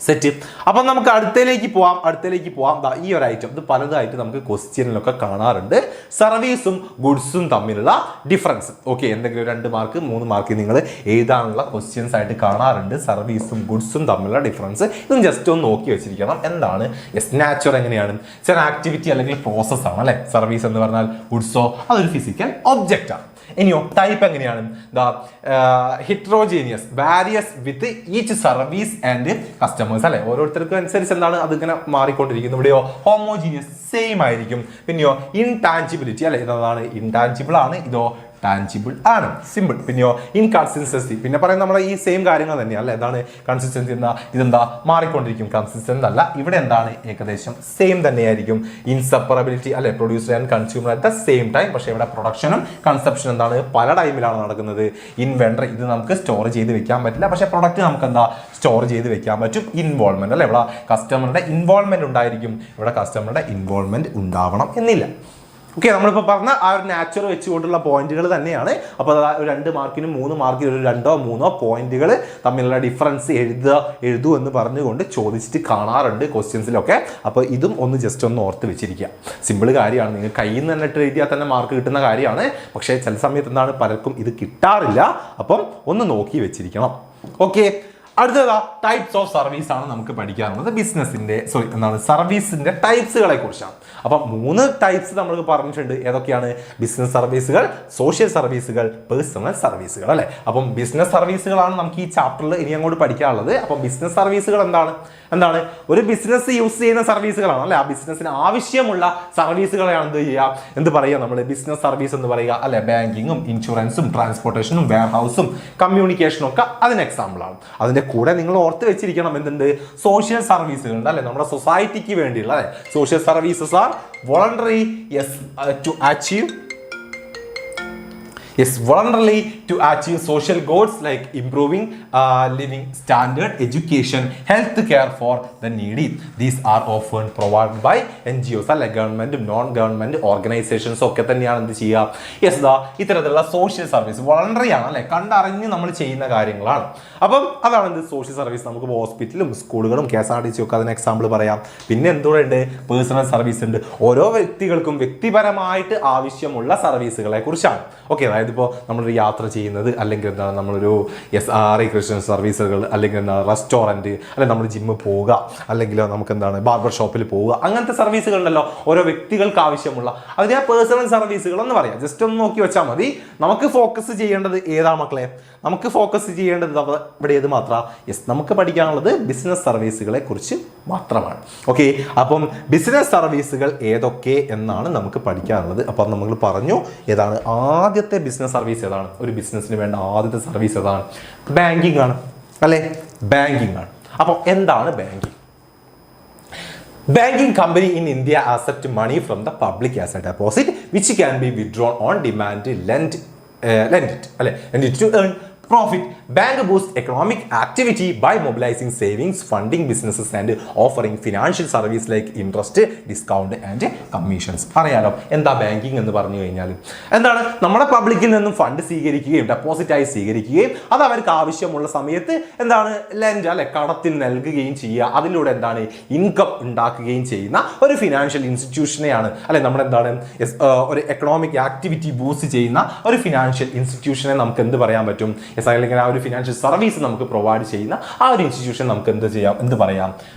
സെറ്റ്. അപ്പം നമുക്ക് അടുത്തേക്ക് പോവാം. ഈ ഒരു ഐറ്റം ഇത് പലതായിട്ട് നമുക്ക് ക്വസ്റ്റ്യനിലൊക്കെ കാണാറുണ്ട്. സർവീസും ഗുഡ്സും തമ്മിലുള്ള ഡിഫറൻസ്. ഓക്കെ, എന്തെങ്കിലും 2 മാർക്ക് 3 മാർക്ക് നിങ്ങൾ എഴുതാനുള്ള ക്വസ്റ്റ്യൻസ് ആയിട്ട് കാണാറുണ്ട്. സർവീസും ഗുഡ്സും തമ്മിലുള്ള ഡിഫറൻസ് ഇതും ജസ്റ്റ് ഒന്ന് നോക്കി വെച്ചിരിക്കണം. എന്താണ് നാച്ചുറൽ എങ്ങനെയാണ്, ചില ആക്ടിവിറ്റി അല്ലെങ്കിൽ പ്രോസസ് ആണ് അല്ലെ. സർവീസ് എന്ന് പറഞ്ഞാൽ ഗുഡ്സോ അതൊരു ഫിസിക്കൽ ഒബ്ജക്റ്റ് ആണ്. ഇനിയോ ടൈപ്പ് എങ്ങനെയാണ്, heterogeneous various with each service and customers അല്ലെ. ഓരോരുത്തർക്കും അനുസരിച്ച് എന്താണ് അതിങ്ങനെ മാറിക്കൊണ്ടിരിക്കുന്നു. ഇവിടെയോ ഹോമോജീനിയസ് സെയിം ആയിരിക്കും. പിന്നെയോ ഇൻടാഞ്ചിബിലിറ്റി അല്ലെ, ഇതാണ് ഇൻടാഞ്ചിബിൾ ആണ്, ഇതോ ടാഞ്ചിബിൾ ആണ്, സിമ്പിൾ. പിന്നെയോ ഇൻകൺസിസ്റ്റൻസി, പിന്നെ പറയുന്നത് നമ്മളെ ഈ സെയിം കാര്യങ്ങൾ തന്നെയാണ് അല്ലെ. എന്താണ് കൺസിസ്റ്റൻസി, എന്താ ഇതെന്താ മാറിക്കൊണ്ടിരിക്കും, കൺസിസ്റ്റന്റ് അല്ല. ഇവിടെ എന്താണ് ഏകദേശം സെയിം തന്നെയായിരിക്കും. ഇൻസെപ്പറബിലിറ്റി അല്ലെ, producer and consumer at the same time. പക്ഷേ ഇവിടെ പ്രൊഡക്ഷനും കൺസപ്ഷനും എന്താണ് പല ടൈമിലാണ് നടക്കുന്നത്. ഇൻവെന്ററി ഇത് നമുക്ക് സ്റ്റോർ ചെയ്ത് വെക്കാൻ പറ്റില്ല, പക്ഷേ പ്രൊഡക്റ്റ് നമുക്ക് എന്താ സ്റ്റോർ ചെയ്ത് വെക്കാൻ പറ്റും. ഇൻവോൾവ്മെന്റ് അല്ലെ, ഇവിടെ കസ്റ്റമറുടെ ഇൻവോൾവ്മെന്റ് ഉണ്ടായിരിക്കും, ഇവിടെ കസ്റ്റമറുടെ ഇൻവോൾവ്മെന്റ് ഉണ്ടാവണം എന്നില്ല. ഓക്കെ, നമ്മളിപ്പോൾ പറഞ്ഞ ആ ഒരു നാച്ചുറൽ വെച്ചുകൊണ്ടുള്ള പോയിന്റുകൾ തന്നെയാണ്. അപ്പോൾ 2 മാർക്കിനും 3 മാർക്കിനും ഒരു 2ഓ 3ഓ പോയിന്റുകൾ തമ്മിലുള്ള ഡിഫറൻസ് എഴുതൂ എന്ന് പറഞ്ഞുകൊണ്ട് ചോദിച്ചിട്ട് കാണാറുണ്ട് ക്വസ്റ്റ്യൻസിലൊക്കെ. അപ്പോൾ ഇതും ഒന്ന് ജസ്റ്റ് ഒന്ന് ഓർത്ത് വെച്ചിരിക്കുക. സിമ്പിൾ കാര്യമാണ്, നിങ്ങൾ കയ്യിൽ നിന്ന് തന്നെ ഇട്ട് എഴുതിയാൽ തന്നെ മാർക്ക് കിട്ടുന്ന കാര്യമാണ്. പക്ഷേ ചില സമയത്ത് എന്താണ് പലർക്കും ഇത് കിട്ടാറില്ല. അപ്പം ഒന്ന് നോക്കി വെച്ചിരിക്കണം. ഓക്കെ, അടുത്തതാ ടൈപ്സ് ഓഫ് സർവീസ് ആണ് നമുക്ക് പഠിക്കാനുള്ളത്. സർവീസിന്റെ ടൈപ്സുകളെ കുറിച്ചാണ്. അപ്പം 3 ടൈപ്സ് നമ്മൾ പറഞ്ഞിട്ടുണ്ട്. ഏതൊക്കെയാണ്? ബിസിനസ് സർവീസുകൾ, സോഷ്യൽ സർവീസുകൾ, പേഴ്സണൽ സർവീസുകൾ അല്ലെ. അപ്പം ബിസിനസ് സർവീസുകളാണ് നമുക്ക് ഈ ചാപ്റ്ററിൽ ഇനി അങ്ങോട്ട് പഠിക്കാനുള്ളത്. അപ്പം ബിസിനസ് സർവീസുകൾ എന്താണ് ഒരു ബിസിനസ് യൂസ് ചെയ്യുന്ന സർവീസുകളാണ് അല്ലെ. ആ ബിസിനസ്സിന് ആവശ്യമുള്ള സർവീസുകളെയാണ് എന്ത് പറയുക നമ്മൾ ബിസിനസ് സർവീസ് എന്ന് പറയുക അല്ലെ. ബാങ്കിങ്ങും ഇൻഷുറൻസും ട്രാൻസ്പോർട്ടേഷനും വെയർ ഹൗസും കമ്മ്യൂണിക്കേഷനും ഒക്കെ അതിന് എക്സാമ്പിൾ ആണ്. അതിന്റെ കൂടെ നിങ്ങൾ ഓർത്ത് വെച്ചിരിക്കണം എന്തുണ്ട്, സോഷ്യൽ സർവീസുകൾ ഉണ്ട് അല്ലെ. നമ്മുടെ സൊസൈറ്റിക്ക് വേണ്ടിയുള്ള അല്ലെ. Social services are voluntary voluntarily to achieve social goals like improving living standard, education, health care for the needy. These are often provided by NGOs അല്ലെ, ഗവൺമെന്റ് നോൺ ഗവൺമെന്റ് ഓർഗനൈസേഷൻസ് ഒക്കെ തന്നെയാണ് എന്ത് ചെയ്യുക. ഇത്തരത്തിലുള്ള സോഷ്യൽ സർവീസ് വോളണ്ടറി ആണ് അല്ലെ, കണ്ടറിഞ്ഞ് നമ്മൾ ചെയ്യുന്ന കാര്യങ്ങളാണ്. അപ്പം അതാണ് എന്ത് സോഷ്യൽ സർവീസ്. നമുക്ക് ഹോസ്പിറ്റലും സ്കൂളുകളും KSRTC ഒക്കെ അതിന് എക്സാമ്പിൾ പറയാം. പിന്നെ എന്തുകൊണ്ട് പേഴ്സണൽ സർവീസ് ഉണ്ട്, ഓരോ വ്യക്തികൾക്കും വ്യക്തിപരമായിട്ട് ആവശ്യമുള്ള സർവീസുകളെ കുറിച്ചാണ്. ഓക്കെ, അതായത് ഇപ്പോൾ നമ്മളൊരു യാത്ര ചെയ്യുന്നത്, അല്ലെങ്കിൽ എന്താണ് നമ്മളൊരു SRI ക്രിസ്ത്യൻ സർവീസുകൾ, അല്ലെങ്കിൽ എന്താണ് റെസ്റ്റോറൻറ്റ്, അല്ലെങ്കിൽ നമ്മൾ ജിമ്മിൽ പോവുക, അല്ലെങ്കിൽ നമുക്ക് എന്താണ് ബാർബർ ഷോപ്പിൽ പോവുക, അങ്ങനത്തെ സർവീസുകളുണ്ടല്ലോ ഓരോ വ്യക്തികൾക്ക് ആവശ്യമുള്ള, അതിനെ പേഴ്സണൽ സർവീസുകൾ എന്ന് പറയാം. ജസ്റ്റ് ഒന്ന് നോക്കി വെച്ചാൽ മതി. നമുക്ക് ഫോക്കസ് ചെയ്യേണ്ടത് ഏതാ മക്കളെ? നമുക്ക് ഫോക്കസ് ചെയ്യേണ്ടത് ഇവിടെ ഏത് മാത്രം? നമുക്ക് പഠിക്കാനുള്ളത് ബിസിനസ് സർവീസുകളെ കുറിച്ച് മാത്രമാണ്. ഓക്കെ, അപ്പം ബിസിനസ് സർവീസുകൾ ഏതൊക്കെ എന്നാണ് നമുക്ക് പഠിക്കാനുള്ളത്. അപ്പം നമ്മൾ പറഞ്ഞു ഏതാണ് ആദ്യത്തെ ബിസിനസ് സർവീസ് ഏതാണ്? ഒരു ബിസിനസ്സിന് വേണ്ട ആദ്യത്തെ സർവീസ് ഏതാണ്? ബാങ്കിങ് ആണ് അല്ലേ? ബാങ്കിങ് ആണ്. അപ്പോൾ എന്താണ് banking? Banking company in India accept money from the public as a deposit which can be withdrawn on demand, lend it to earn profit. Bank boosts economic activity by mobilizing savings, funding businesses and offering financial service like interest, discount and commissions. അറിയാലോ എന്താ ബാങ്കിങ് എന്ന് പറഞ്ഞു കഴിഞ്ഞാൽ എന്താണ്? നമ്മുടെ പബ്ലിക്കിൽ നിന്നും ഫണ്ട് സ്വീകരിക്കുകയും ഡെപ്പോസിറ്റായി സ്വീകരിക്കുകയും അത് അവർക്ക് ആവശ്യമുള്ള സമയത്ത് എന്താണ് ലെൻഡ് അല്ലെ കടത്തിൽ നൽകുകയും ചെയ്യുക. അതിലൂടെ എന്താണ് ഇൻകം ഉണ്ടാക്കുകയും ചെയ്യുന്ന ഒരു ഫിനാൻഷ്യൽ ഇൻസ്റ്റിറ്റ്യൂഷനെയാണ് അല്ലെ നമ്മളെന്താണ് ഒരു എക്കണോമിക് ആക്ടിവിറ്റി ബൂസ്റ്റ് ചെയ്യുന്ന ഒരു ഫിനാൻഷ്യൽ ഇൻസ്റ്റിറ്റ്യൂഷനെ നമുക്ക് എന്ത് പറയാൻ പറ്റും? അല്ലെങ്കിൽ ആ ഒരു ഫിനാൻഷ്യൽ സർവീസ് നമുക്ക് പ്രൊവൈഡ് ചെയ്യുന്ന ആ ഒരു ഇൻസ്റ്റിറ്റ്യൂഷൻ നമുക്ക് എന്ത് പറയാം?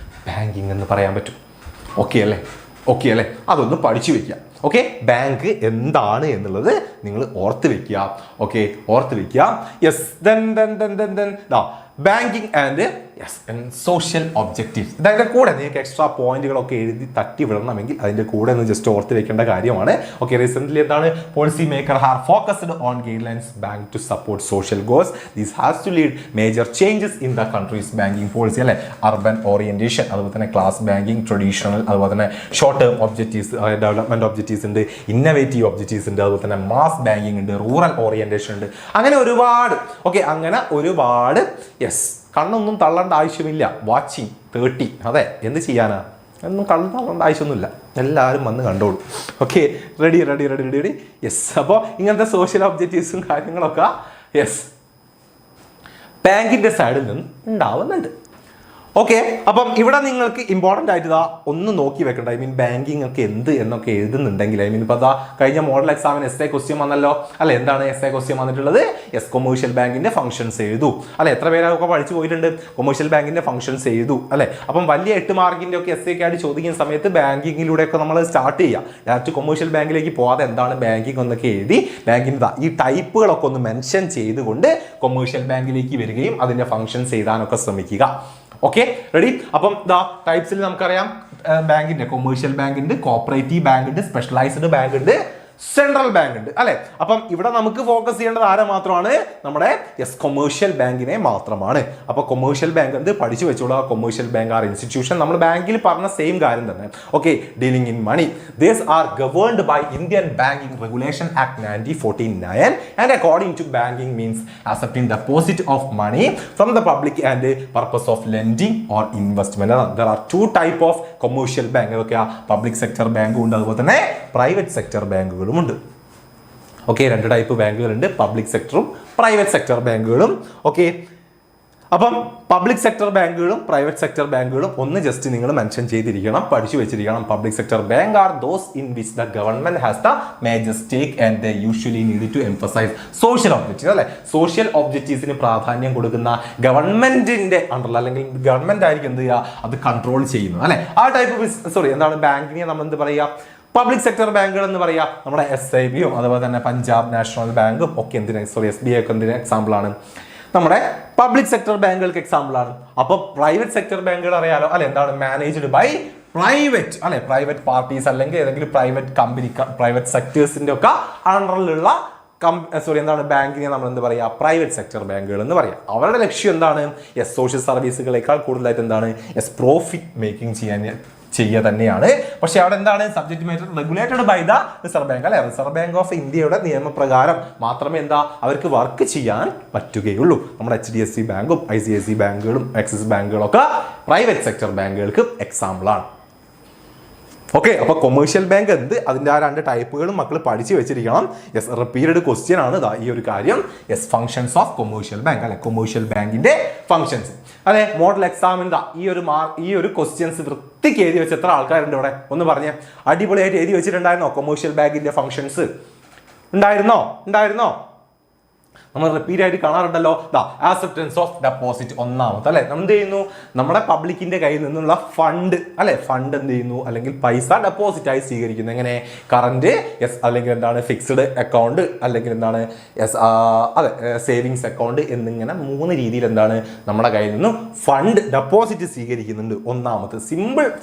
ബാങ്കിങ് എന്ന് പറയാൻ പറ്റും. ഓക്കെ അല്ലേ? അതൊന്ന് പഠിച്ചു വെക്കുക. ഓക്കെ, ബാങ്ക് എന്താണ് എന്നുള്ളത് നിങ്ങൾ ഓർത്ത് വെക്കുക. ഓക്കെ, ഓർത്ത് വെക്കുക. Yes, banking and social objectives. ഇതിൻ്റെ കൂടെ നിങ്ങൾക്ക് എക്സ്ട്രാ പോയിന്റുകളൊക്കെ എഴുതി തട്ടി വിടണമെങ്കിൽ അതിൻ്റെ കൂടെ ഒന്ന് ജസ്റ്റ് ഓർത്ത് വെക്കേണ്ട കാര്യമാണ്. ഓക്കെ, റീസെൻ്റ്ലി എന്താണ് policy maker have focused on guidelines bank to support social goals. This has to lead major changes in the country's banking policy അല്ലെ? അർബൻ ഓറിയന്റേഷൻ, അതുപോലെ തന്നെ ക്ലാസ് ബാങ്കിങ്, ട്രഡീഷണൽ, അതുപോലെ തന്നെ short term objectives, development objectives ഉണ്ട്, ഇന്നവേറ്റീവ് ഒബ്ജക്റ്റീവ്സ് ഉണ്ട്, അതുപോലെ തന്നെ മാസ് ബാങ്കിങ് ഉണ്ട്, റൂറൽ ഓറിയന്റേഷൻ ഉണ്ട്, അങ്ങനെ ഒരുപാട്. ഓക്കെ, അങ്ങനെ ഒരുപാട്. യെസ്, കണ്ണൊന്നും തള്ളേണ്ട ആവശ്യമില്ല. വാച്ചിങ് 30, അതെ, എന്ത് ചെയ്യാനാ? ഒന്നും കണ്ണ് തള്ളേണ്ട ആവശ്യമൊന്നുമില്ല, എല്ലാവരും വന്ന് കണ്ടോളൂ. Okay, ready. യെസ്, അപ്പോൾ ഇങ്ങനത്തെ സോഷ്യൽ ഒബ്ജക്റ്റീവ്സും കാര്യങ്ങളൊക്കെ യെസ് ബാങ്കിൻ്റെ സൈഡിൽ നിന്ന് ഉണ്ടാവുന്നുണ്ട്. ഓക്കെ, അപ്പം ഇവിടെ നിങ്ങൾക്ക് ഇമ്പോർട്ടൻ്റ് ആയിട്ട് ഇതാ ഒന്ന് നോക്കി വെക്കണ്ട. ബാങ്കിങ് ഒക്കെ എന്ത് എന്നൊക്കെ എഴുതുന്നുണ്ടെങ്കിൽ ഇപ്പോൾ അതാ കഴിഞ്ഞ മോഡൽ എക്സാമിന് എസ് എ ക്വസ്റ്റ്യൻ വന്നല്ലോ അല്ലെ? എന്താണ് എസ് എ ക്വസ്റ്റ്യൻ വന്നിട്ടുള്ളത്? കൊമേഴ്ഷ്യൽ ബാങ്കിന്റെ ഫംഗ്ഷൻസ് എഴുതൂ അല്ലെ? എത്ര പേരൊക്കെ പഠിച്ചു പോയിട്ടുണ്ട്? കൊമേഴ്ഷ്യൽ ബാങ്കിന്റെ ഫംഗ്ഷൻസ് എഴുതൂ അല്ലെ? അപ്പം വലിയ 8 മാർക്കിന്റെ ഒക്കെ എസ് എക്ക് ആയിട്ട് ചോദിക്കുന്ന സമയത്ത് ബാങ്കിങ്ങിലൂടെയൊക്കെ നമ്മൾ സ്റ്റാർട്ട് ചെയ്യുക. ഡയറക്റ്റ് കൊമേഴ്ഷ്യൽ ബാങ്കിലേക്ക് പോകാതെ എന്താണ് ബാങ്കിങ് എന്നൊക്കെ എഴുതി ബാങ്കിൻ്റെ ഈ ടൈപ്പുകളൊക്കെ ഒന്ന് മെൻഷൻ ചെയ്തുകൊണ്ട് കൊമേഴ്ഷ്യൽ ബാങ്കിലേക്ക് വരികയും അതിന്റെ ഫംഗ്ഷൻസ് എഴുതാനൊക്കെ ശ്രമിക്കുക. Okay, ready? അപ്പം ടൈപ്സിൽ നമുക്കറിയാം ബാങ്കിന്റെ കൊമേഴ്ഷ്യൽ ബാങ്ക് ഉണ്ട്, കോപ്പറേറ്റീവ് ബാങ്ക് ഉണ്ട്, സ്പെഷ്യലൈസ്ഡ് ബാങ്ക് ഉണ്ട്, സെൻട്രൽ ബാങ്ക് ഉണ്ട് അല്ലെ? അപ്പം ഇവിടെ നമുക്ക് ഫോക്കസ് ചെയ്യേണ്ടത് ആരെ മാത്രമാണ്? നമ്മുടെ കൊമേഴ്ഷ്യൽ ബാങ്കിനെ മാത്രമാണ്. അപ്പൊ കൊമേഴ്ഷ്യൽ ബാങ്ക് എന്ത് പഠിച്ചു വെച്ചോളൂ. കൊമേഴ്ഷ്യൽ ബാങ്ക് ആർ ഇൻസ്റ്റിറ്റ്യൂഷൻ, നമ്മൾ ബാങ്കിൽ പറഞ്ഞ സെയിം കാര്യം തന്നെ. Okay, dealing in money, these are governed by Indian banking regulation act 1949 and according to banking means accepting deposit of money from the public and purpose of lending or investment. There are 2 type of commercial bank. Okay, public sector ബാങ്കും ഉണ്ട്, അതുപോലെ തന്നെ പ്രൈവറ്റ് സെക്ടർ ബാങ്കുകളും ഉണ്ട്. ഓക്കെ, 2 ടൈപ്പ് ബാങ്കുകളുണ്ട്, പബ്ലിക് സെക്ടറും പ്രൈവറ്റ് സെക്ടർ ബാങ്കുകളും. ഓക്കെ, അപ്പം പബ്ലിക് സെക്ടർ ബാങ്കുകളും പ്രൈവറ്റ് സെക്ടർ ബാങ്കുകളും ഒന്ന് ജസ്റ്റ് നിങ്ങൾ മെൻഷൻ ചെയ്തിരിക്കണം, പഠിച്ചു വെച്ചിരിക്കണം. Public sector bank are those in which the government has the major stake and they usually need to emphasise social objective അല്ലെ? സോഷ്യൽ ഒബ്ജക്റ്റീവ്സിന് പ്രാധാന്യം കൊടുക്കുന്ന ഗവൺമെന്റിന്റെ അണ്ടറിൽ അല്ലെങ്കിൽ ഗവൺമെന്റ് ആയിരിക്കും എന്ത് ചെയ്യുക, അത് കൺട്രോൾ ചെയ്യുന്നത് അല്ലെ? ആ ടൈപ്പ് എന്താണ് ബാങ്കിനെ നമ്മൾ എന്ത് പറയുക? പബ്ലിക് സെക്ടർ ബാങ്കുകൾ എന്ന് പറയാ. നമ്മുടെ SIBയും അതുപോലെ തന്നെ പഞ്ചാബ് നാഷണൽ ബാങ്കും ഒക്കെ SBI ഒക്കെ എന്തിന് എക്സാമ്പിൾ ആണ്? നമ്മുടെ പബ്ലിക് സെക്ടർ ബാങ്കുകൾക്ക് എക്സാമ്പിൾ ആണ്. അപ്പൊ പ്രൈവറ്റ് സെക്ടർ ബാങ്കുകൾ അറിയാലോ അല്ലെ? എന്താണ്? മാനേജ്ഡ് ബൈ പ്രൈവറ്റ് അല്ലെ? പ്രൈവറ്റ് പാർട്ടീസ് അല്ലെങ്കിൽ ഏതെങ്കിലും പ്രൈവറ്റ് കമ്പനി, പ്രൈവറ്റ് സെക്ടേഴ്സിന്റെ ഒക്കെ അണ്ടറിലുള്ള എന്താണ് ബാങ്കിനെ നമ്മൾ എന്ത് പറയാ? പ്രൈവറ്റ് സെക്ടർ ബാങ്കുകൾ എന്ന് പറയാം. അവരുടെ ലക്ഷ്യം എന്താണ്? സോഷ്യൽ സർവീസുകളേക്കാൾ കൂടുതലായിട്ട് എന്താണ്? പ്രോഫിറ്റ് മേക്കിംഗ് ചെയ്യുക തന്നെയാണ്. പക്ഷെ അവിടെ എന്താണ്? Subject matter regulated by the reserve bank അല്ലെ? റിസർവ് ബാങ്ക് ഓഫ് ഇന്ത്യയുടെ നിയമപ്രകാരം മാത്രമേ അവർക്ക് വർക്ക് ചെയ്യാൻ പറ്റുകയുള്ളൂ. നമ്മുടെ HDFC ബാങ്കും ICICI ബാങ്കുകളും ആക്സിസ് ബാങ്കുകളും ഒക്കെ പ്രൈവറ്റ് സെക്ടർ ബാങ്കുകൾക്ക് എക്സാമ്പിൾ ആണ്. ഓക്കെ, അപ്പൊ കൊമേഴ്ഷ്യൽ ബാങ്ക് എന്ത്, അതിന്റെ ആ 2 ടൈപ്പുകളും മക്കൾ പഠിച്ചു വെച്ചിരിക്കണം. റിപ്പീറ്റഡ് ക്വസ്റ്റ്യൻ ആണ് ഈ ഒരു കാര്യം. ഫങ്ഷൻസ് ഓഫ് കൊമേഴ്ഷ്യൽ ബാങ്ക് അല്ലെ? കൊമേഴ്ഷ്യൽ ബാങ്കിന്റെ ഫങ്ഷൻസ് അല്ലെ? മോഡൽ എക്സാമിന് ഈ ഒരു ക്വസ്റ്റ്യൻസ് വൃത്തിക്ക് എഴുതി വെച്ച എത്ര ആൾക്കാരുണ്ട് ഇവിടെ? ഒന്ന് പറഞ്ഞേ. അടിപൊളിയായിട്ട് എഴുതി വെച്ചിട്ടുണ്ടായിരുന്നോ കൊമേഴ്ഷ്യൽ ബാങ്കിന്റെ ഫങ്ഷൻസ്? ഉണ്ടായിരുന്നോ? നമ്മൾ റിപ്പീറ്റ് ആയിട്ട് കാണാറുണ്ടല്ലോ. ആക്സെപ്റ്റൻസ് ഓഫ് ഡെപ്പോസിറ്റ് ഒന്നാമത്തെ അല്ലെ. നമ്മൾ എന്ത് ചെയ്യുന്നു, നമ്മുടെ പബ്ലിക്കിന്റെ കയ്യിൽ നിന്നുള്ള ഫണ്ട് അല്ലെ, ഫണ്ട് എന്ത് ചെയ്യുന്നു, അല്ലെങ്കിൽ പൈസ ഡെപ്പോസിറ്റ് ആയി സ്വീകരിക്കുന്നു. എങ്ങനെ, കറന്റ് അല്ലെങ്കിൽ എന്താണ് ഫിക്സ്ഡ് അക്കൗണ്ട്, അല്ലെങ്കിൽ എന്താണ് അതെ സേവിങ്സ് അക്കൗണ്ട് എന്നിങ്ങനെ 3 രീതിയിൽ എന്താണ് നമ്മുടെ കയ്യിൽ നിന്നും ഫണ്ട് ഡെപ്പോസിറ്റ് സ്വീകരിക്കുന്നുണ്ട്. ഒന്നാമത്തെ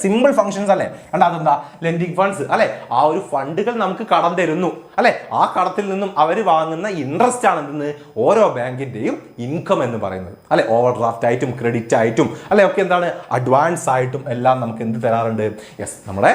സിമ്പിൾ ഫങ്ഷൻസ് അല്ലെ. അതെന്താ, ലെൻഡിങ് ഫണ്ട്സ് അല്ലെ. ആ ഒരു ഫണ്ടുകൾ നമുക്ക് കടം തരുന്നു അല്ലെ. ആ കടത്തിൽ നിന്നും അവർ വാങ്ങുന്ന ഇൻട്രസ്റ്റ് ആണ് എന്തെന്ന് ഓരോ ബാങ്കിന്റെയും ഇൻകം എന്ന് പറയുന്നത് അല്ലെ. ഓവർ ഡ്രാഫ്റ്റ് ആയിട്ടും ക്രെഡിറ്റ് ആയിട്ടും അല്ലെ ഒക്കെ എന്താണ് അഡ്വാൻസ് ആയിട്ടും എല്ലാം നമുക്ക് എന്ത് തരാറുണ്ട്, നമ്മുടെ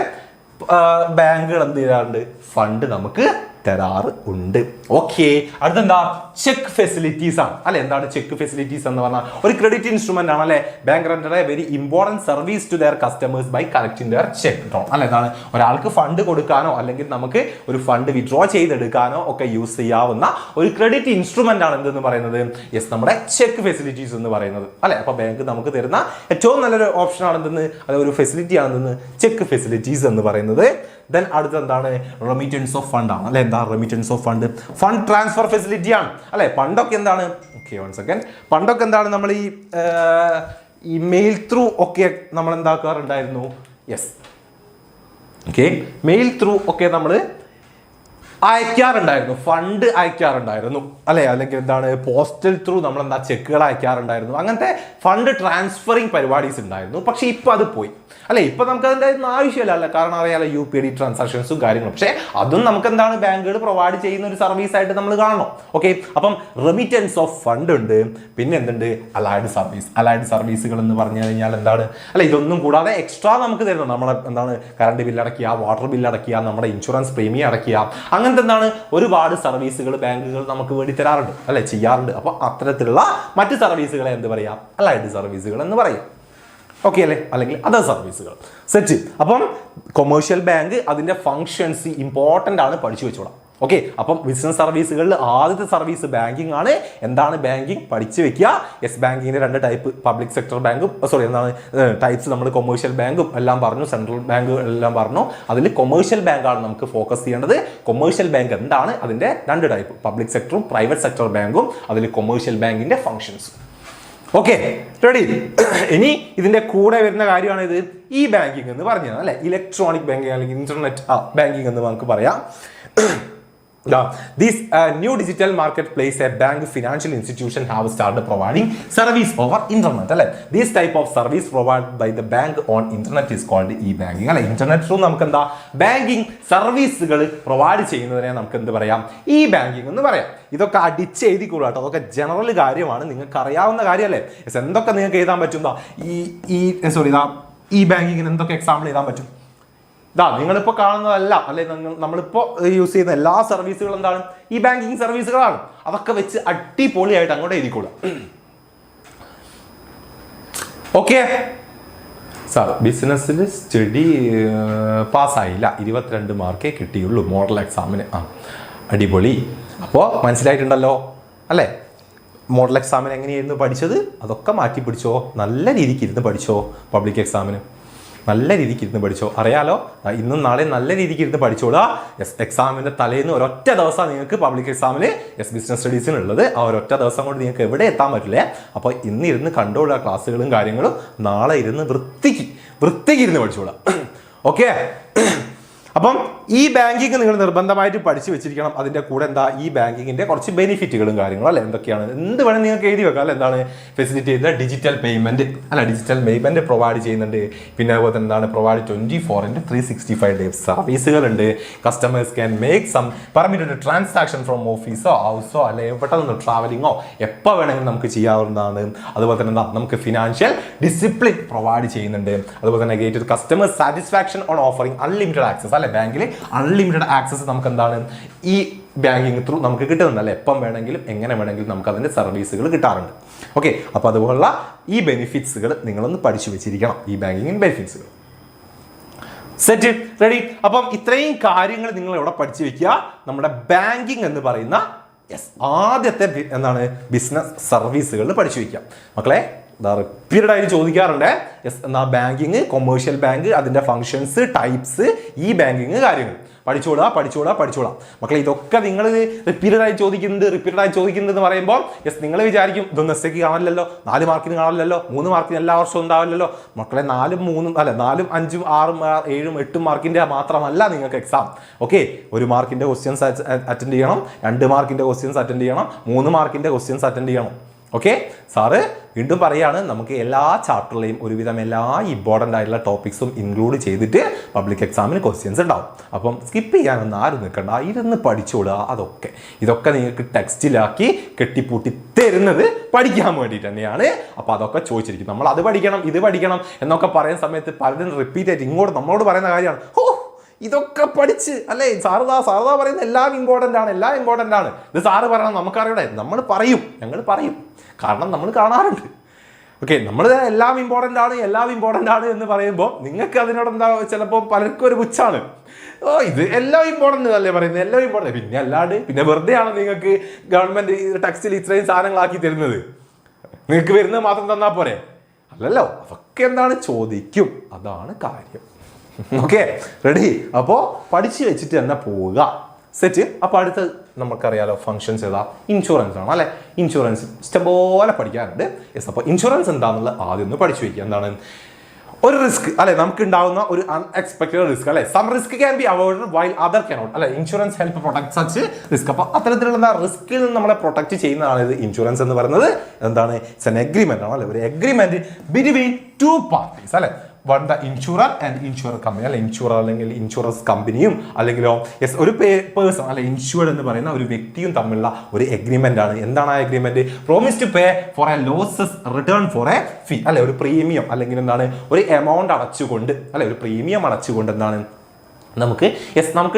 ബാങ്കുകൾ എന്ത് ചെയ്യാറുണ്ട്, ഫണ്ട് നമുക്ക് തരാറുണ്ട്. ഓക്കെ, അടുത്തെന്താ, ചെക്ക് ഫെസിലിറ്റീസ് ആണ് അല്ലെ. എന്താണ് ചെക്ക് ഫെസിലിറ്റീസ് എന്ന് പറഞ്ഞാൽ ഒരു ക്രെഡിറ്റ് ഇൻസ്ട്രുമെന്റ് ആണ് അല്ലെ. Bank render a very important service to their customers by collecting their cheque drawn അല്ലെ. എന്താണ്, ഒരാൾക്ക് ഫണ്ട് കൊടുക്കാനോ അല്ലെങ്കിൽ നമുക്ക് ഒരു ഫണ്ട് വിഡ്രോ ചെയ്തെടുക്കാനോ ഒക്കെ യൂസ് ചെയ്യാവുന്ന ഒരു ക്രെഡിറ്റ് ഇൻസ്ട്രുമെന്റ് ആണ് എന്തെന്ന് പറയുന്നത്, നമ്മുടെ ചെക്ക് ഫെസിലിറ്റീസ് എന്ന് പറയുന്നത് അല്ലെ. അപ്പൊ ബാങ്ക് നമുക്ക് തരുന്ന ഏറ്റവും നല്ലൊരു ഓപ്ഷൻ ആണെന്ന്, അത് ഒരു ഫെസിലിറ്റി ആണെന്ന് ചെക്ക് ഫെസിലിറ്റീസ് എന്ന് പറയുന്നത്. ദെൻ അടുത്ത എന്താണ്, റെമിറ്റൻസ് ഓഫ് ഫണ്ട് ആണ് അല്ലെ. എന്താ remittance of fund, fund transfer facility ആണ് അല്ലെ. പണ്ടൊക്കെ എന്താണ്, ഓക്കെ വൺ സെക്കൻഡ്, പണ്ടൊക്കെ എന്താണ് നമ്മൾ ഈ മെയിൽ ത്രൂ ഒക്കെ നമ്മൾ എന്താക്കാറുണ്ടായിരുന്നു, ഓക്കെ മെയിൽ ത്രൂ ഒക്കെ നമ്മൾ അയക്കാറുണ്ടായിരുന്നു, ഫണ്ട് അയക്കാറുണ്ടായിരുന്നു അല്ലെ. അല്ലെങ്കിൽ എന്താണ് പോസ്റ്റൽ ത്രൂ നമ്മൾ എന്താ ചെക്കുകൾ അയക്കാറുണ്ടായിരുന്നു. അങ്ങനത്തെ ഫണ്ട് ട്രാൻസ്ഫറിങ് പരിപാടീസ് ഉണ്ടായിരുന്നു. പക്ഷെ ഇപ്പൊ അത് പോയി അല്ലെ. ഇപ്പൊ നമുക്ക് അതിൻ്റെ ആവശ്യമില്ല അല്ലെ. കാരണം അറിയാലോ UPI ട്രാൻസാക്ഷൻസും കാര്യങ്ങളും. പക്ഷെ അതും നമുക്ക് എന്താണ് ബാങ്കുകൾ പ്രൊവൈഡ് ചെയ്യുന്ന ഒരു സർവീസ് ആയിട്ട് നമ്മൾ കാണണം. ഓക്കെ, അപ്പം റെമിറ്റൻസ് ഓഫ് ഫണ്ട് ഉണ്ട്. പിന്നെ എന്തുണ്ട്, അലൈഡ് സർവീസ്. അലൈഡ് സർവീസുകൾ എന്ന് പറഞ്ഞു കഴിഞ്ഞാൽ എന്താണ് അല്ലെ, ഇതൊന്നും കൂടാതെ എക്സ്ട്രാ നമുക്ക് തരുന്നു. നമ്മുടെ എന്താണ് കറണ്ട് ബില്ല് അടയ്ക്കുക, വാട്ടർ ബില്ല് അടയ്ക്കുക, നമ്മുടെ ഇൻഷുറൻസ് പ്രീമിയം അടയ്ക്കുക, അങ്ങനത്തെ എന്താണ് ഒരുപാട് സർവീസുകൾ ബാങ്കുകൾ നമുക്ക് വേണ്ടി തരാറുണ്ട് അല്ലെ, ചെയ്യാറുണ്ട്. അപ്പൊ അത്തരത്തിലുള്ള മറ്റ് സർവീസുകളെ എന്ത് പറയാം, അലൈഡ് സർവീസുകൾ എന്ന് പറയും. ഓക്കെ അല്ലേ, അല്ലെങ്കിൽ അതർ സർവീസുകൾ. സെറ്റ്. അപ്പം കൊമേഴ്ഷ്യൽ ബാങ്ക് അതിന്റെ ഫങ്ഷൻസ് ഇമ്പോർട്ടൻ്റ് ആണ്, പഠിച്ചു വെച്ചോളാം. ഓക്കെ, അപ്പം ബിസിനസ് സർവീസുകളിൽ ആദ്യത്തെ സർവീസ് ബാങ്കിങ് ആണ്. എന്താണ് ബാങ്കിങ്, പഠിച്ചു വെക്കുക. ബാങ്കിങ്ങിന്റെ 2 ടൈപ്പ്, പബ്ലിക് സെക്ടർ ബാങ്കും എന്താണ് ടൈപ്സ് നമ്മൾ കൊമേഴ്ഷ്യൽ ബാങ്കും എല്ലാം പറഞ്ഞു, സെൻട്രൽ ബാങ്ക് എല്ലാം പറഞ്ഞു. അതിൽ കൊമേഴ്ഷ്യൽ ബാങ്കാണ് നമുക്ക് ഫോക്കസ് ചെയ്യേണ്ടത്. കൊമേഴ്ഷ്യൽ ബാങ്ക് എന്താണ്, അതിന്റെ 2 ടൈപ്പ്, പബ്ലിക് സെക്ടറും പ്രൈവറ്റ് സെക്ടർ ബാങ്കും, അതിൽ കൊമേഴ്ഷ്യൽ ബാങ്കിന്റെ ഫങ്ഷൻസ്. Okay, ready. ഇനി ഇതിന്റെ കൂടെ വരുന്ന കാര്യമാണ് ഇത് ഇ ബാങ്കിങ് എന്ന് പറഞ്ഞത് അല്ലെ. ഇലക്ട്രോണിക് ബാങ്കിങ് അല്ലെങ്കിൽ ഇന്റർനെറ്റ് ബാങ്കിങ് എന്ന് നമുക്ക് പറയാം. This new digital marketplace, a bank financial institution have started providing service over internet. This type of service provided by the bank on internet is called e-banking. Internet through നമുക്ക് എന്താ ബാങ്കിങ് സർവീസുകൾ പ്രൊവൈഡ് ചെയ്യുന്നതിനെ നമുക്ക് എന്ത് പറയാം, ഇ ബാങ്കിങ് എന്ന് പറയാം. ഇതൊക്കെ അടിച്ച് എഴുതിക്കൂടാ കേട്ടോ, അതൊക്കെ ജനറൽ കാര്യമാണ്, നിങ്ങൾക്ക് അറിയാവുന്ന കാര്യമല്ലേ. എന്തൊക്കെ നിങ്ങൾക്ക് എഴുതാൻ പറ്റും, ഇ ബാങ്കിങ്ങിന് എന്തൊക്കെ എക്സാമ്പിൾ എഴുതാൻ പറ്റും. നിങ്ങളിപ്പോൾ കാണുന്നതല്ല അല്ലെ, നമ്മളിപ്പോൾ യൂസ് ചെയ്യുന്ന എല്ലാ സർവീസുകളും എന്താണ്, ഈ ബാങ്കിങ് സർവീസുകളാണ്. അതൊക്കെ വെച്ച് അടിപൊളിയായിട്ട് അങ്ങോട്ട് എഴുതിക്കോളാം. ഓക്കെ സാർ, ബിസിനസ്സിൽ സ്റ്റഡി പാസ്സായില്ല, 22 മാർക്കേ കിട്ടിയുള്ളൂ മോഡൽ എക്സാമിന്. അടിപൊളി. അപ്പോൾ മനസ്സിലായിട്ടുണ്ടല്ലോ അല്ലേ, മോഡൽ എക്സാമിന് എങ്ങനെയായിരുന്നു പഠിച്ചത്, അതൊക്കെ മാറ്റി പിടിച്ചോ, നല്ല രീതിക്ക് ഇരുന്ന് പഠിച്ചോ. പബ്ലിക് എക്സാമിന് നല്ല രീതിക്ക് ഇരുന്ന് പഠിച്ചോ, അറിയാലോ. ഇന്നും നാളെ നല്ല രീതിക്ക് ഇരുന്ന് പഠിച്ചോളാം. എക്സാമിൻ്റെ തലേന്ന് ഒരൊറ്റ ദിവസം നിങ്ങൾക്ക് പബ്ലിക് എക്സാമിൽ ബിസിനസ് സ്റ്റഡീസിനുള്ളത്. ആ ഒരൊറ്റ ദിവസം കൊണ്ട് നിങ്ങൾക്ക് എവിടെ എത്താൻ പറ്റില്ലേ. അപ്പോൾ ഇന്ന് ഇരുന്ന് കണ്ടോളാം ക്ലാസ്സുകളും കാര്യങ്ങളും, നാളെ ഇരുന്ന് വൃത്തിക്ക് ഇരുന്ന് പഠിച്ചോളാം. ഓക്കെ, അപ്പം ഈ ബാങ്കിങ് നിങ്ങൾ നിർബന്ധമായിട്ട് പഠിച്ചു വെച്ചിരിക്കണം. അതിൻ്റെ കൂടെ എന്താ, ഈ ബാങ്കിങ്ങിൻ്റെ കുറച്ച് ബെനിഫിറ്റുകളും കാര്യങ്ങളും അല്ലെ, എന്തൊക്കെയാണ് എന്ത് വേണം നിങ്ങൾക്ക് എഴുതി വെക്കാം അല്ലെ. എന്താണ് ഫെസിലിറ്റി ചെയ്യുന്ന ഡിജിറ്റൽ പേയ്മെന്റ് അല്ല, ഡിജിറ്റൽ പേയ്മെന്റ് പ്രൊവൈഡ് ചെയ്യുന്നുണ്ട്. പിന്നെ അതുപോലെ തന്നെ എന്താണ് പ്രൊവൈഡ് 24/365 ഡേയ്സ് സർവീസുകളുണ്ട്. Customers can make some permitted transaction from ഓഫീസോ ഹൗസോ അല്ലെ പെട്ടെന്ന് ട്രാവലിങ്ങോ എപ്പോൾ വേണമെങ്കിലും നമുക്ക് ചെയ്യാവുന്നതാണ്. അതുപോലെ തന്നെ എന്താ, നമുക്ക് ഫിനാൻഷ്യൽ ഡിസിപ്ലിൻ പ്രൊവൈഡ് ചെയ്യുന്നുണ്ട്. അതുപോലെ തന്നെ gated customer satisfaction on offering unlimited access അല്ലെ. ബാങ്കിൽ അൺലിമിറ്റഡ് ആക്സസ് നമുക്ക് എന്താണ് ഈ ബാങ്കിങ് ത്രൂ നമുക്ക് കിട്ടുന്നുണ്ട് അല്ലെ. എപ്പം വേണമെങ്കിലും എങ്ങനെ വേണമെങ്കിലും നമുക്ക് അതിൻ്റെ സർവീസുകൾ കിട്ടാറുണ്ട്. ഓക്കെ, അപ്പോൾ അതുപോലുള്ള ഈ ബെനിഫിറ്റ്സുകൾ നിങ്ങളൊന്ന് പഠിച്ചു വെച്ചിരിക്കണം, ഈ ബാങ്കിങ്ങിന് ബെനിഫിറ്റ്സുകൾ. Set, ready. അപ്പം ഇത്രയും കാര്യങ്ങൾ നിങ്ങൾ എവിടെ പഠിച്ചു വെക്കുക, നമ്മുടെ ബാങ്കിങ് എന്ന് പറയുന്ന ആദ്യത്തെ എന്താണ് ബിസിനസ് സർവീസുകളിൽ പഠിച്ചു വെക്കുക. മക്കളെ റിപ്പീറ്റഡ് ആയിട്ട് ചോദിക്കാറുണ്ട്. എന്നാ ബാങ്കിങ്, കൊമേഴ്ഷ്യൽ ബാങ്ക്, അതിന്റെ ഫങ്ഷൻസ്, ടൈപ്സ്, ഈ ബാങ്കിങ് കാര്യങ്ങൾ പഠിച്ചോളാം മക്കളെ. ഇതൊക്കെ നിങ്ങൾ റിപ്പീറ്റഡ് ആയി ചോദിക്കുന്നത് എന്ന് പറയുമ്പോൾ നിങ്ങൾ വിചാരിക്കും ഇതൊന്നും എസ് എക്ക് കാണില്ലല്ലോ, 4 മാർക്കിന് കാണില്ലല്ലോ, 3 മാർക്കിന് എല്ലാ വർഷവും ഉണ്ടാവില്ലല്ലോ. മക്കളെ 4, 3 അല്ല 4, 5, 6, 7, 8 മാർക്കിന്റെ മാത്രമല്ല നിങ്ങൾക്ക് എക്സാം. ഓക്കെ, 1 മാർക്കിന്റെ ക്വസ്റ്റ്യൻസ് അറ്റൻഡ് ചെയ്യണം, 2 മാർക്കിന്റെ ക്വസ്റ്റ്യൻസ് അറ്റൻഡ് ചെയ്യണം, 3 മാർക്കിന്റെ ക്വസ്റ്റ്യൻസ് അറ്റൻഡ് ചെയ്യണം. ഓക്കെ, സാറ് വീണ്ടും പറയാണ്, നമുക്ക് എല്ലാ ചാപ്റ്ററിലെയും ഒരുവിധം എല്ലാ ഇമ്പോർട്ടൻ്റ് ആയിട്ടുള്ള ടോപ്പിക്സും ഇൻക്ലൂഡ് ചെയ്തിട്ട് പബ്ലിക് എക്സാമിന് ക്വസ്റ്റ്യൻസ് ഉണ്ടാവും. അപ്പം സ്കിപ്പ് ചെയ്യാനൊന്നും ആരും നിൽക്കണ്ട, ഇരുന്ന് പഠിച്ചോളുക. ഇതൊക്കെ നിങ്ങൾക്ക് ടെക്സ്റ്റിലാക്കി കെട്ടിപ്പൂട്ടി തരുന്നത് പഠിക്കാൻ വേണ്ടിയിട്ട് തന്നെയാണ്. അപ്പോൾ അതൊക്കെ ചോദിച്ചിരിക്കും. നമ്മൾ അത് പഠിക്കണം, ഇത് പഠിക്കണം എന്നൊക്കെ പറയുന്ന സമയത്ത് പലരും റിപ്പീറ്റ് ആയിട്ട് ഇങ്ങോട്ട് നമ്മളോട് പറയുന്ന കാര്യമാണ്, ഇതൊക്കെ പഠിച്ച് അല്ലേ സാറതാ പറയുന്നത് എല്ലാം ഇമ്പോർട്ടൻ്റ് ആണ്. ഇത് സാറ് പറയണം, നമുക്കറിയണേ, ഞങ്ങൾ പറയും, കാരണം നമ്മൾ കാണാറുണ്ട്. ഓക്കെ, നമ്മൾ എല്ലാം ഇമ്പോർട്ടൻ്റ് ആണ് എന്ന് പറയുമ്പോൾ നിങ്ങൾക്ക് അതിനോട് എന്താ ചിലപ്പോൾ പലർക്കും ഒരു പുച്ഛാണ്. ഇത് എല്ലാം ഇമ്പോർട്ടൻ്റ് അല്ലേ പറയുന്നത്, എല്ലാം ഇമ്പോർട്ടൻ്റ്. പിന്നെ അല്ലാണ്ട് പിന്നെ വെറുതെയാണ് നിങ്ങൾക്ക് ഗവൺമെന്റ് ടെക്സ്റ്റിൽ ഇത്രയും സാധനങ്ങളാക്കി തരുന്നത്. നിങ്ങൾക്ക് വരുന്നത് മാത്രം തന്നാൽ പോരെ? അല്ലല്ലോ, അതൊക്കെ എന്താണ് ചോദിക്കും, അതാണ് കാര്യം. Okay, ready? അപ്പോൾ പഠിച്ചു വെച്ചിട്ട് തന്നെ പോവുക. സെറ്റ്. അപ്പോൾ അടുത്ത് നമുക്കറിയാലോ ഫങ്ഷൻസ് ഏതാ? ഇൻഷുറൻസ് ആണ് അല്ലെ. ഇൻഷുറൻസ് ഇഷ്ടംപോലെ പഠിക്കാറുണ്ട്. അപ്പോൾ ഇൻഷുറൻസ് എന്താണെന്നുള്ളത് ആദ്യം ഒന്ന് പഠിച്ചു വയ്ക്കുക. എന്താണ് ഒരു റിസ്ക് അല്ലെ, നമുക്ക് ഉണ്ടാവുന്ന ഒരു അൺഎക്സ്പെക്ടഡ് റിസ്ക് അല്ലെ. Some risk can be avoided while other cannot അല്ലെ. Insurance help protect such risk. അപ്പോൾ അത്തരത്തിലുള്ള റിസ്കിൽ നിന്ന് നമ്മളെ പ്രൊട്ടക്ട് ചെയ്യുന്നതാണ് ഇത് ഇൻഷുറൻസ് എന്ന് പറയുന്നത്. എന്താണ്? ഇറ്റ്സ് എൻ എഗ്രിമെന്റ് ആണ് അല്ലെ, ഒരു എഗ്രിമെന്റ് ബിറ്റ്വീൻ 2 പാർട്ടീസ് അല്ലെ. One the insurer and insurer company അല്ലെ. ഇൻഷുറർ അല്ലെങ്കിൽ ഇൻഷുറൻസ് കമ്പനിയും അല്ലെങ്കിലോ ഒരു പേഴ്സൺ അല്ലെ, ഇൻഷുർഡ് എന്ന് പറയുന്ന ഒരു വ്യക്തിയും തമ്മിലുള്ള ഒരു എഗ്രിമെന്റ് ആണ്. എന്താണ് ആ agreement? Promise to pay for a losses return for a fee അല്ലെ. ഒരു പ്രീമിയം അല്ലെങ്കിൽ എന്താണ് ഒരു എമൗണ്ട് അടച്ചുകൊണ്ട് അല്ലെ, ഒരു പ്രീമിയം അടച്ചുകൊണ്ട് എന്താണ് നമുക്ക്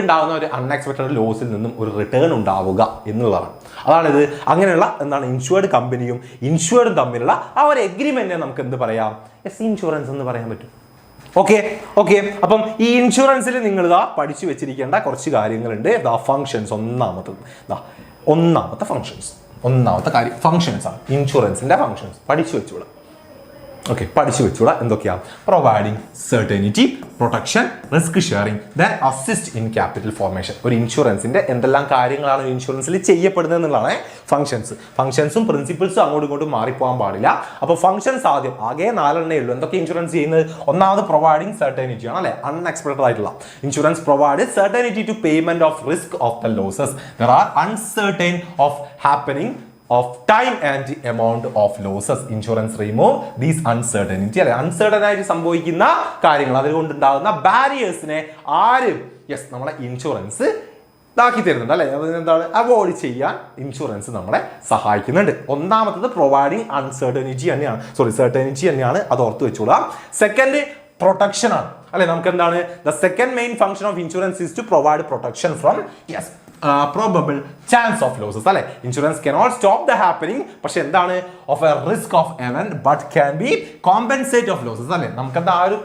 ഉണ്ടാകുന്ന ഒരു അൺഎക്സ്പെക്ടഡ് ലോസിൽ നിന്നും ഒരു റിട്ടേൺ ഉണ്ടാവുക എന്നുള്ളതാണ്. അതാണിത്. അങ്ങനെയുള്ള എന്താണ് ഇൻഷുർഡ് കമ്പനിയും ഇൻഷുർഡും തമ്മിലുള്ള ആ ഒരു എഗ്രിമെന്റിനെ നമുക്ക് എന്ത് പറയാം? ഇൻഷുറൻസ് എന്ന് പറയാൻ പറ്റും. ഓക്കെ. അപ്പം ഈ ഇൻഷുറൻസിൽ നിങ്ങൾ പഠിച്ചു വെച്ചിരിക്കേണ്ട കുറച്ച് കാര്യങ്ങളുണ്ട്. ഫങ്ഷൻസ്. ഒന്നാമത്തെ കാര്യം ഫങ്ഷൻസ് ആണ്. ഇൻഷുറൻസിന്റെ ഫങ്ഷൻസ് പഠിച്ചു വെച്ചോളാം. ഓക്കെ, പഠിച്ചു വെച്ചോളാം. എന്തൊക്കെയാണ്? Providing certainty, protection, risk sharing, then assist in capital formation. ഒരു ഇൻഷുറൻസിന്റെ എന്തെല്ലാം കാര്യങ്ങളാണ് ഇൻഷുറൻസിൽ ചെയ്യപ്പെടുന്നത് എന്നുള്ളതാണ് ഫങ്ഷൻസും പ്രിൻസിപ്പിൾസും അങ്ങോട്ടും ഇങ്ങോട്ടും മാറിപ്പോകാൻ പാടില്ല. അപ്പോൾ ഫങ്ഷൻസ് ആകെ 4 ഉള്ളൂ. എന്തൊക്കെ ഇൻഷുറൻസ് ചെയ്യുന്നത്? ഒന്നാമത് പ്രൊവൈഡിങ് സെർട്ടനിറ്റി ആണ് അല്ലെ. അൺഎക്സ്പെക്ടഡ് ആയിട്ടുള്ള insurance provide certainty to payment of risk of the losses there are uncertain of happening of time and the amount of losses. Insurance remove these uncertainty അല്ലെ, അൺസർട്ടൻ ആയിട്ട് സംഭവിക്കുന്ന കാര്യങ്ങൾ, അതുകൊണ്ടുണ്ടാകുന്ന ബാരിയേഴ്സിനെ ആരും നമ്മളെ ഇൻഷുറൻസ് ഇതാക്കി തരുന്നുണ്ട് അല്ലെ. അതെന്താണ്? അവോയ്ഡ് ചെയ്യാൻ ഇൻഷുറൻസ് നമ്മളെ സഹായിക്കുന്നുണ്ട്. ഒന്നാമത്തത് പ്രൊവൈഡിങ് സെർട്ടനിറ്റി തന്നെയാണ്, അത് ഓർത്ത് വെച്ചോളാം. സെക്കൻഡ് പ്രൊട്ടക്ഷൻ ആണ് അല്ലെ. നമുക്ക് എന്താണ്? The second main function of insurance is to provide protection from probable chance of losses അല്ലെ. Insurance cannot stop the happening, പക്ഷെ എന്താണ്? of a risk of event but can be compensate of losses അല്ലെ. നമുക്കെന്താ ആ ഒരു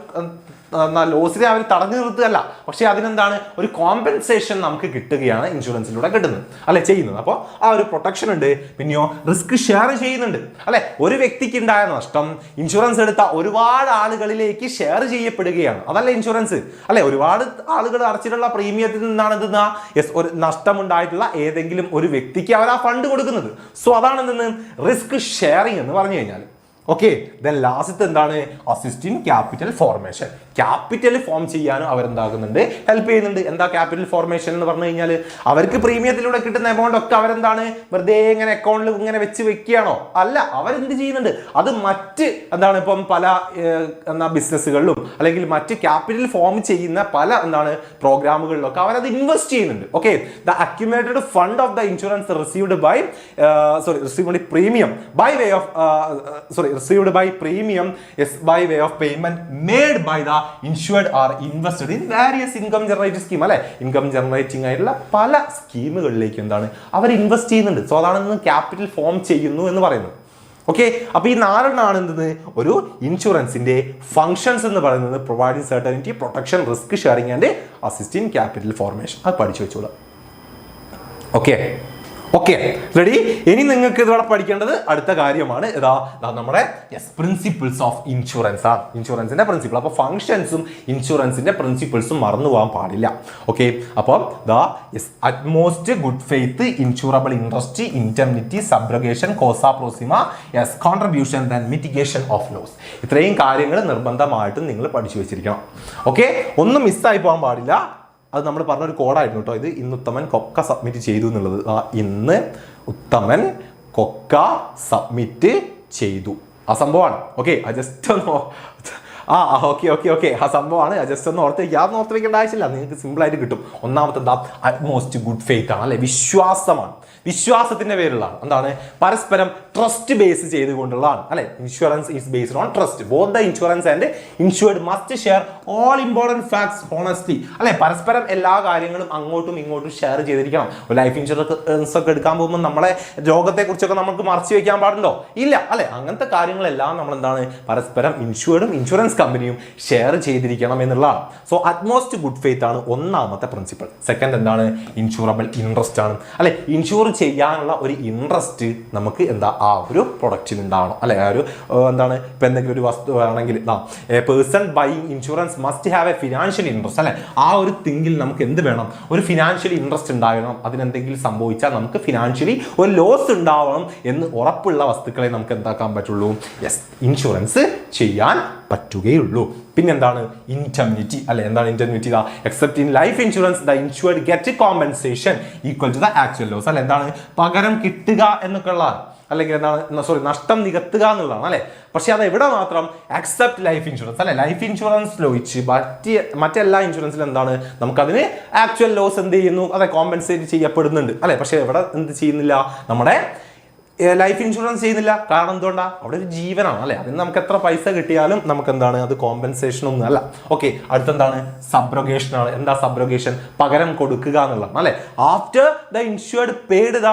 ലോസിനെ അവർ തടഞ്ഞു നിർത്തുകയല്ല, പക്ഷെ അതിനെന്താണ്? ഒരു കോമ്പൻസേഷൻ നമുക്ക് കിട്ടുകയാണ് ഇൻഷുറൻസിലൂടെ കിട്ടുന്നത് അല്ലെ, ചെയ്യുന്നത്. അപ്പോൾ ആ ഒരു പ്രൊട്ടക്ഷൻ ഉണ്ട്. പിന്നെയോ റിസ്ക് ഷെയർ ചെയ്യുന്നുണ്ട് അല്ലെ. ഒരു വ്യക്തിക്ക് ഉണ്ടായ നഷ്ടം ഇൻഷുറൻസ് എടുത്ത ഒരുപാട് ആളുകളിലേക്ക് ഷെയർ ചെയ്യപ്പെടുകയാണ്. അതല്ല ഇൻഷുറൻസ് അല്ലെ. ഒരുപാട് ആളുകൾ അടച്ചിട്ടുള്ള പ്രീമിയത്തിൽ നിന്നാണ് എന്തെന്നാ ഒരു നഷ്ടമുണ്ടായിട്ടുള്ള ഏതെങ്കിലും ഒരു വ്യക്തിക്ക് അവർ ആ ഫണ്ട് കൊടുക്കുന്നത്. സോ അതാണ് എന്തെന്ന് റിസ്ക് ഷെയറിംഗ് എന്ന് പറഞ്ഞു കഴിഞ്ഞാൽ. ഓക്കെ, ദെൻ ലാസ്റ്റ് എന്താണ്? Assisting capital formation. Capital form ചെയ്യാനും അവരെന്താകുന്നുണ്ട്? ഹെൽപ്പ് ചെയ്യുന്നുണ്ട്. എന്താ ക്യാപിറ്റൽ ഫോർമേഷൻ എന്ന് പറഞ്ഞു കഴിഞ്ഞാൽ അവർക്ക് പ്രീമിയത്തിലൂടെ കിട്ടുന്ന എമൗണ്ട് ഒക്കെ അവരെന്താണ് വെറുതെ ഇങ്ങനെ അക്കൗണ്ടിൽ ഇങ്ങനെ വെക്കുകയാണോ? അല്ല, അവരെന്ത് ചെയ്യുന്നുണ്ട്? അത് മറ്റ് എന്താണ് ഇപ്പം പല ബിസിനസ്സുകളിലും അല്ലെങ്കിൽ മറ്റ് ക്യാപിറ്റൽ ഫോം ചെയ്യുന്ന പല പ്രോഗ്രാമുകളിലൊക്കെ അവരത് ഇൻവെസ്റ്റ് ചെയ്യുന്നുണ്ട്. Okay, the accumulated fund of the insurance received by way of payment made by the insured are invested in various income generating scheme അല്ലെ. ഇൻകം ജനറേറ്റിംഗ് ആയിട്ടുള്ള പല സ്കീമുകളിലേക്ക് എന്താണ് അവർ ഇൻവെസ്റ്റ് ചെയ്യുന്നുണ്ട്. സോ അതാണ് ക്യാപിറ്റൽ ഫോം ചെയ്യുന്നു എന്ന് പറയുന്നത്. ഓക്കെ, അപ്പൊ ഈ 4 എന്തെന്ന് ഒരു ഇൻഷുറൻസിന്റെ ഫങ്ഷൻസ് എന്ന് പറയുന്നത് providing certainty, protection, risk sharing and assisting capital formation. അത് പഠിച്ചു വെച്ചോളാം. Okay ready? ഇനി നിങ്ങൾക്ക് ഇതോടെ പഠിക്കേണ്ടത് അടുത്ത കാര്യമാണ് ഇതാ നമ്മുടെ പ്രിൻസിപ്പിൾസ് ഓഫ് ഇൻഷുറൻസ് ആണ്. ഇൻഷുറൻസിന്റെ പ്രിൻസിപ്പിൾ. അപ്പോൾ ഫംഗ്ഷൻസും ഇൻഷുറൻസിന്റെ പ്രിൻസിപ്പിൾസും മറന്നു പോകാൻ പാടില്ല. ഓക്കെ, അപ്പോൾ utmost good faith, insurable interest, indemnity, subrogation, causa proxima, contribution, then mitigation of loss. ഇത്രയും കാര്യങ്ങൾ നിർബന്ധമായിട്ടും നിങ്ങൾ പഠിച്ചു വെച്ചിരിക്കണം. ഓക്കെ, ഒന്നും മിസ്സായി പോകാൻ പാടില്ല. അത് നമ്മൾ പറഞ്ഞൊരു കോഡായിരുന്നു കേട്ടോ. ഇത് ഇന്ന് ഉത്തമൻ കൊക്ക സബ്മിറ്റ് ചെയ്തു എന്നുള്ളത്. ഇന്ന് ഉത്തമൻ കൊക്ക സബ്മിറ്റ് ചെയ്തു ആ സംഭവമാണ്. ഓക്കെ, ജസ്റ്റ് ഒന്ന് ഓക്കെ ആ സംഭവമാണ്. ജസ്റ്റ് ഒന്ന് ഓർത്ത് വയ്ക്കുക. അതൊന്നും ഓർത്ത് വയ്ക്കേണ്ട ആവശ്യമില്ല, നിങ്ങൾക്ക് സിമ്പിൾ ആയിട്ട് കിട്ടും. ഒന്നാമത്തെ എന്താ? അറ്റ്മോസ്റ്റ് ഗുഡ് ഫെയ്ത്ത് ആണ്, അല്ലെ? വിശ്വാസമാണ്. വിശ്വാസത്തിന്റെ പേരിലാണ്. എന്താണ്? പരസ്പരം ട്രസ്റ്റ് ബേസ് ചെയ്തുകൊണ്ടുള്ളതാണ്, അല്ലെ? Insurance is based on trust. Both the insurance and insured must share all important facts honestly, അല്ലെ? പരസ്പരം എല്ലാ കാര്യങ്ങളും അങ്ങോട്ടും ഇങ്ങോട്ടും ഷെയർ ചെയ്തിരിക്കണം. ലൈഫ് ഇൻഷുറൻസ് ഒക്കെ എടുക്കാൻ പോകുമ്പോൾ നമ്മളെ രോഗത്തെ കുറിച്ചൊക്കെ നമുക്ക് മറച്ചു വെക്കാൻ പാടുണ്ടോ? ഇല്ല, അല്ലെ? അങ്ങനത്തെ കാര്യങ്ങളെല്ലാം നമ്മൾ എന്താണ്? പരസ്പരം ഇൻഷുർഡും ഇൻഷുറൻസ് കമ്പനിയും ഷെയർ ചെയ്തിരിക്കണം എന്നുള്ളതാണ്. സോ അറ്റ്മോസ്റ്റ് ഗുഡ് ഫെയ്ത്ത് ആണ് ഒന്നാമത്തെ പ്രിൻസിപ്പിൾ. സെക്കൻഡ് എന്താണ്? ഇൻഷൂറബിൾ ഇൻട്രസ്റ്റ് ആണ്, അല്ലെ? ഇൻഷൂർ ചെയ്യാനുള്ള ഒരു ഇൻട്രസ്റ്റ് നമുക്ക് എന്താ ആ ഒരു പ്രൊഡക്റ്റിന് ഉണ്ടാവണം, അല്ലെ? ആ ഒരു എന്താണ്? ഇപ്പൊ എന്തെങ്കിലും ഒരു വസ്തു ആണെങ്കിൽ A person buying insurance must have A financial interest, അല്ലെ? ആ ഒരു തിങ്കിൽ നമുക്ക് എന്ത് വേണം? ഒരു ഫിനാൻഷ്യൽ ഇൻട്രസ്റ്റ് ഉണ്ടാകണം. അതിനെന്തെങ്കിലും സംഭവിച്ചാൽ നമുക്ക് ഫിനാൻഷ്യലി ഒരു ലോസ് ഉണ്ടാവണം എന്ന് ഉറപ്പുള്ള വസ്തുക്കളെ നമുക്ക് എന്താക്കാൻ പറ്റുള്ളൂ? ഇൻഷുറൻസ് ചെയ്യാൻ പറ്റുകയുള്ളൂ. പിന്നെന്താണ്? ഇൻഡെംനിറ്റി, അല്ലെ? എന്താണ് indemnity? Except in life insurance the insured get compensation equal to the actual loss, അല്ലെ? എന്താണ്? പകരം കിട്ടുക എന്നൊക്കെ ഉള്ളതാണ്, അല്ലെങ്കിൽ എന്താണ്? നഷ്ടം നികത്തുക എന്നുള്ളതാണ്, അല്ലെ? പക്ഷെ അത് എവിടെ മാത്രം? അക്സെപ്റ്റ് ലൈഫ് ഇൻഷുറൻസ്, അല്ലെ? ലൈഫ് ഇൻഷുറൻസ് ഒഴിച്ച് മറ്റെല്ലാ ഇൻഷുറൻസിലും എന്താണ്? നമുക്കതിന് ആക്ച്വൽ ലോസ് എന്ത് ചെയ്യുന്നു? അതെ, കോമ്പൻസേറ്റ് ചെയ്യപ്പെടുന്നുണ്ട്, അല്ലെ? പക്ഷെ എവിടെ എന്ത് ചെയ്യുന്നില്ല? നമ്മുടെ ലൈഫ് ഇൻഷുറൻസ് ചെയ്യുന്നില്ല. കാരണം എന്തുകൊണ്ടാണ്? അവിടെ ഒരു ജീവനാണ്, അല്ലെ? അതിന് നമുക്ക് എത്ര പൈസ കിട്ടിയാലും നമുക്ക് എന്താണ്? അത് കോമ്പൻസേഷൻ ഒന്നും അല്ല. ഓക്കെ, അടുത്തെന്താണ്? സബ്രോഗേഷൻ ആണ്. എന്താ സബ്രോഗേഷൻ? പകരം കൊടുക്കുക എന്നുള്ളതാണ്, അല്ലെ? After the insured paid the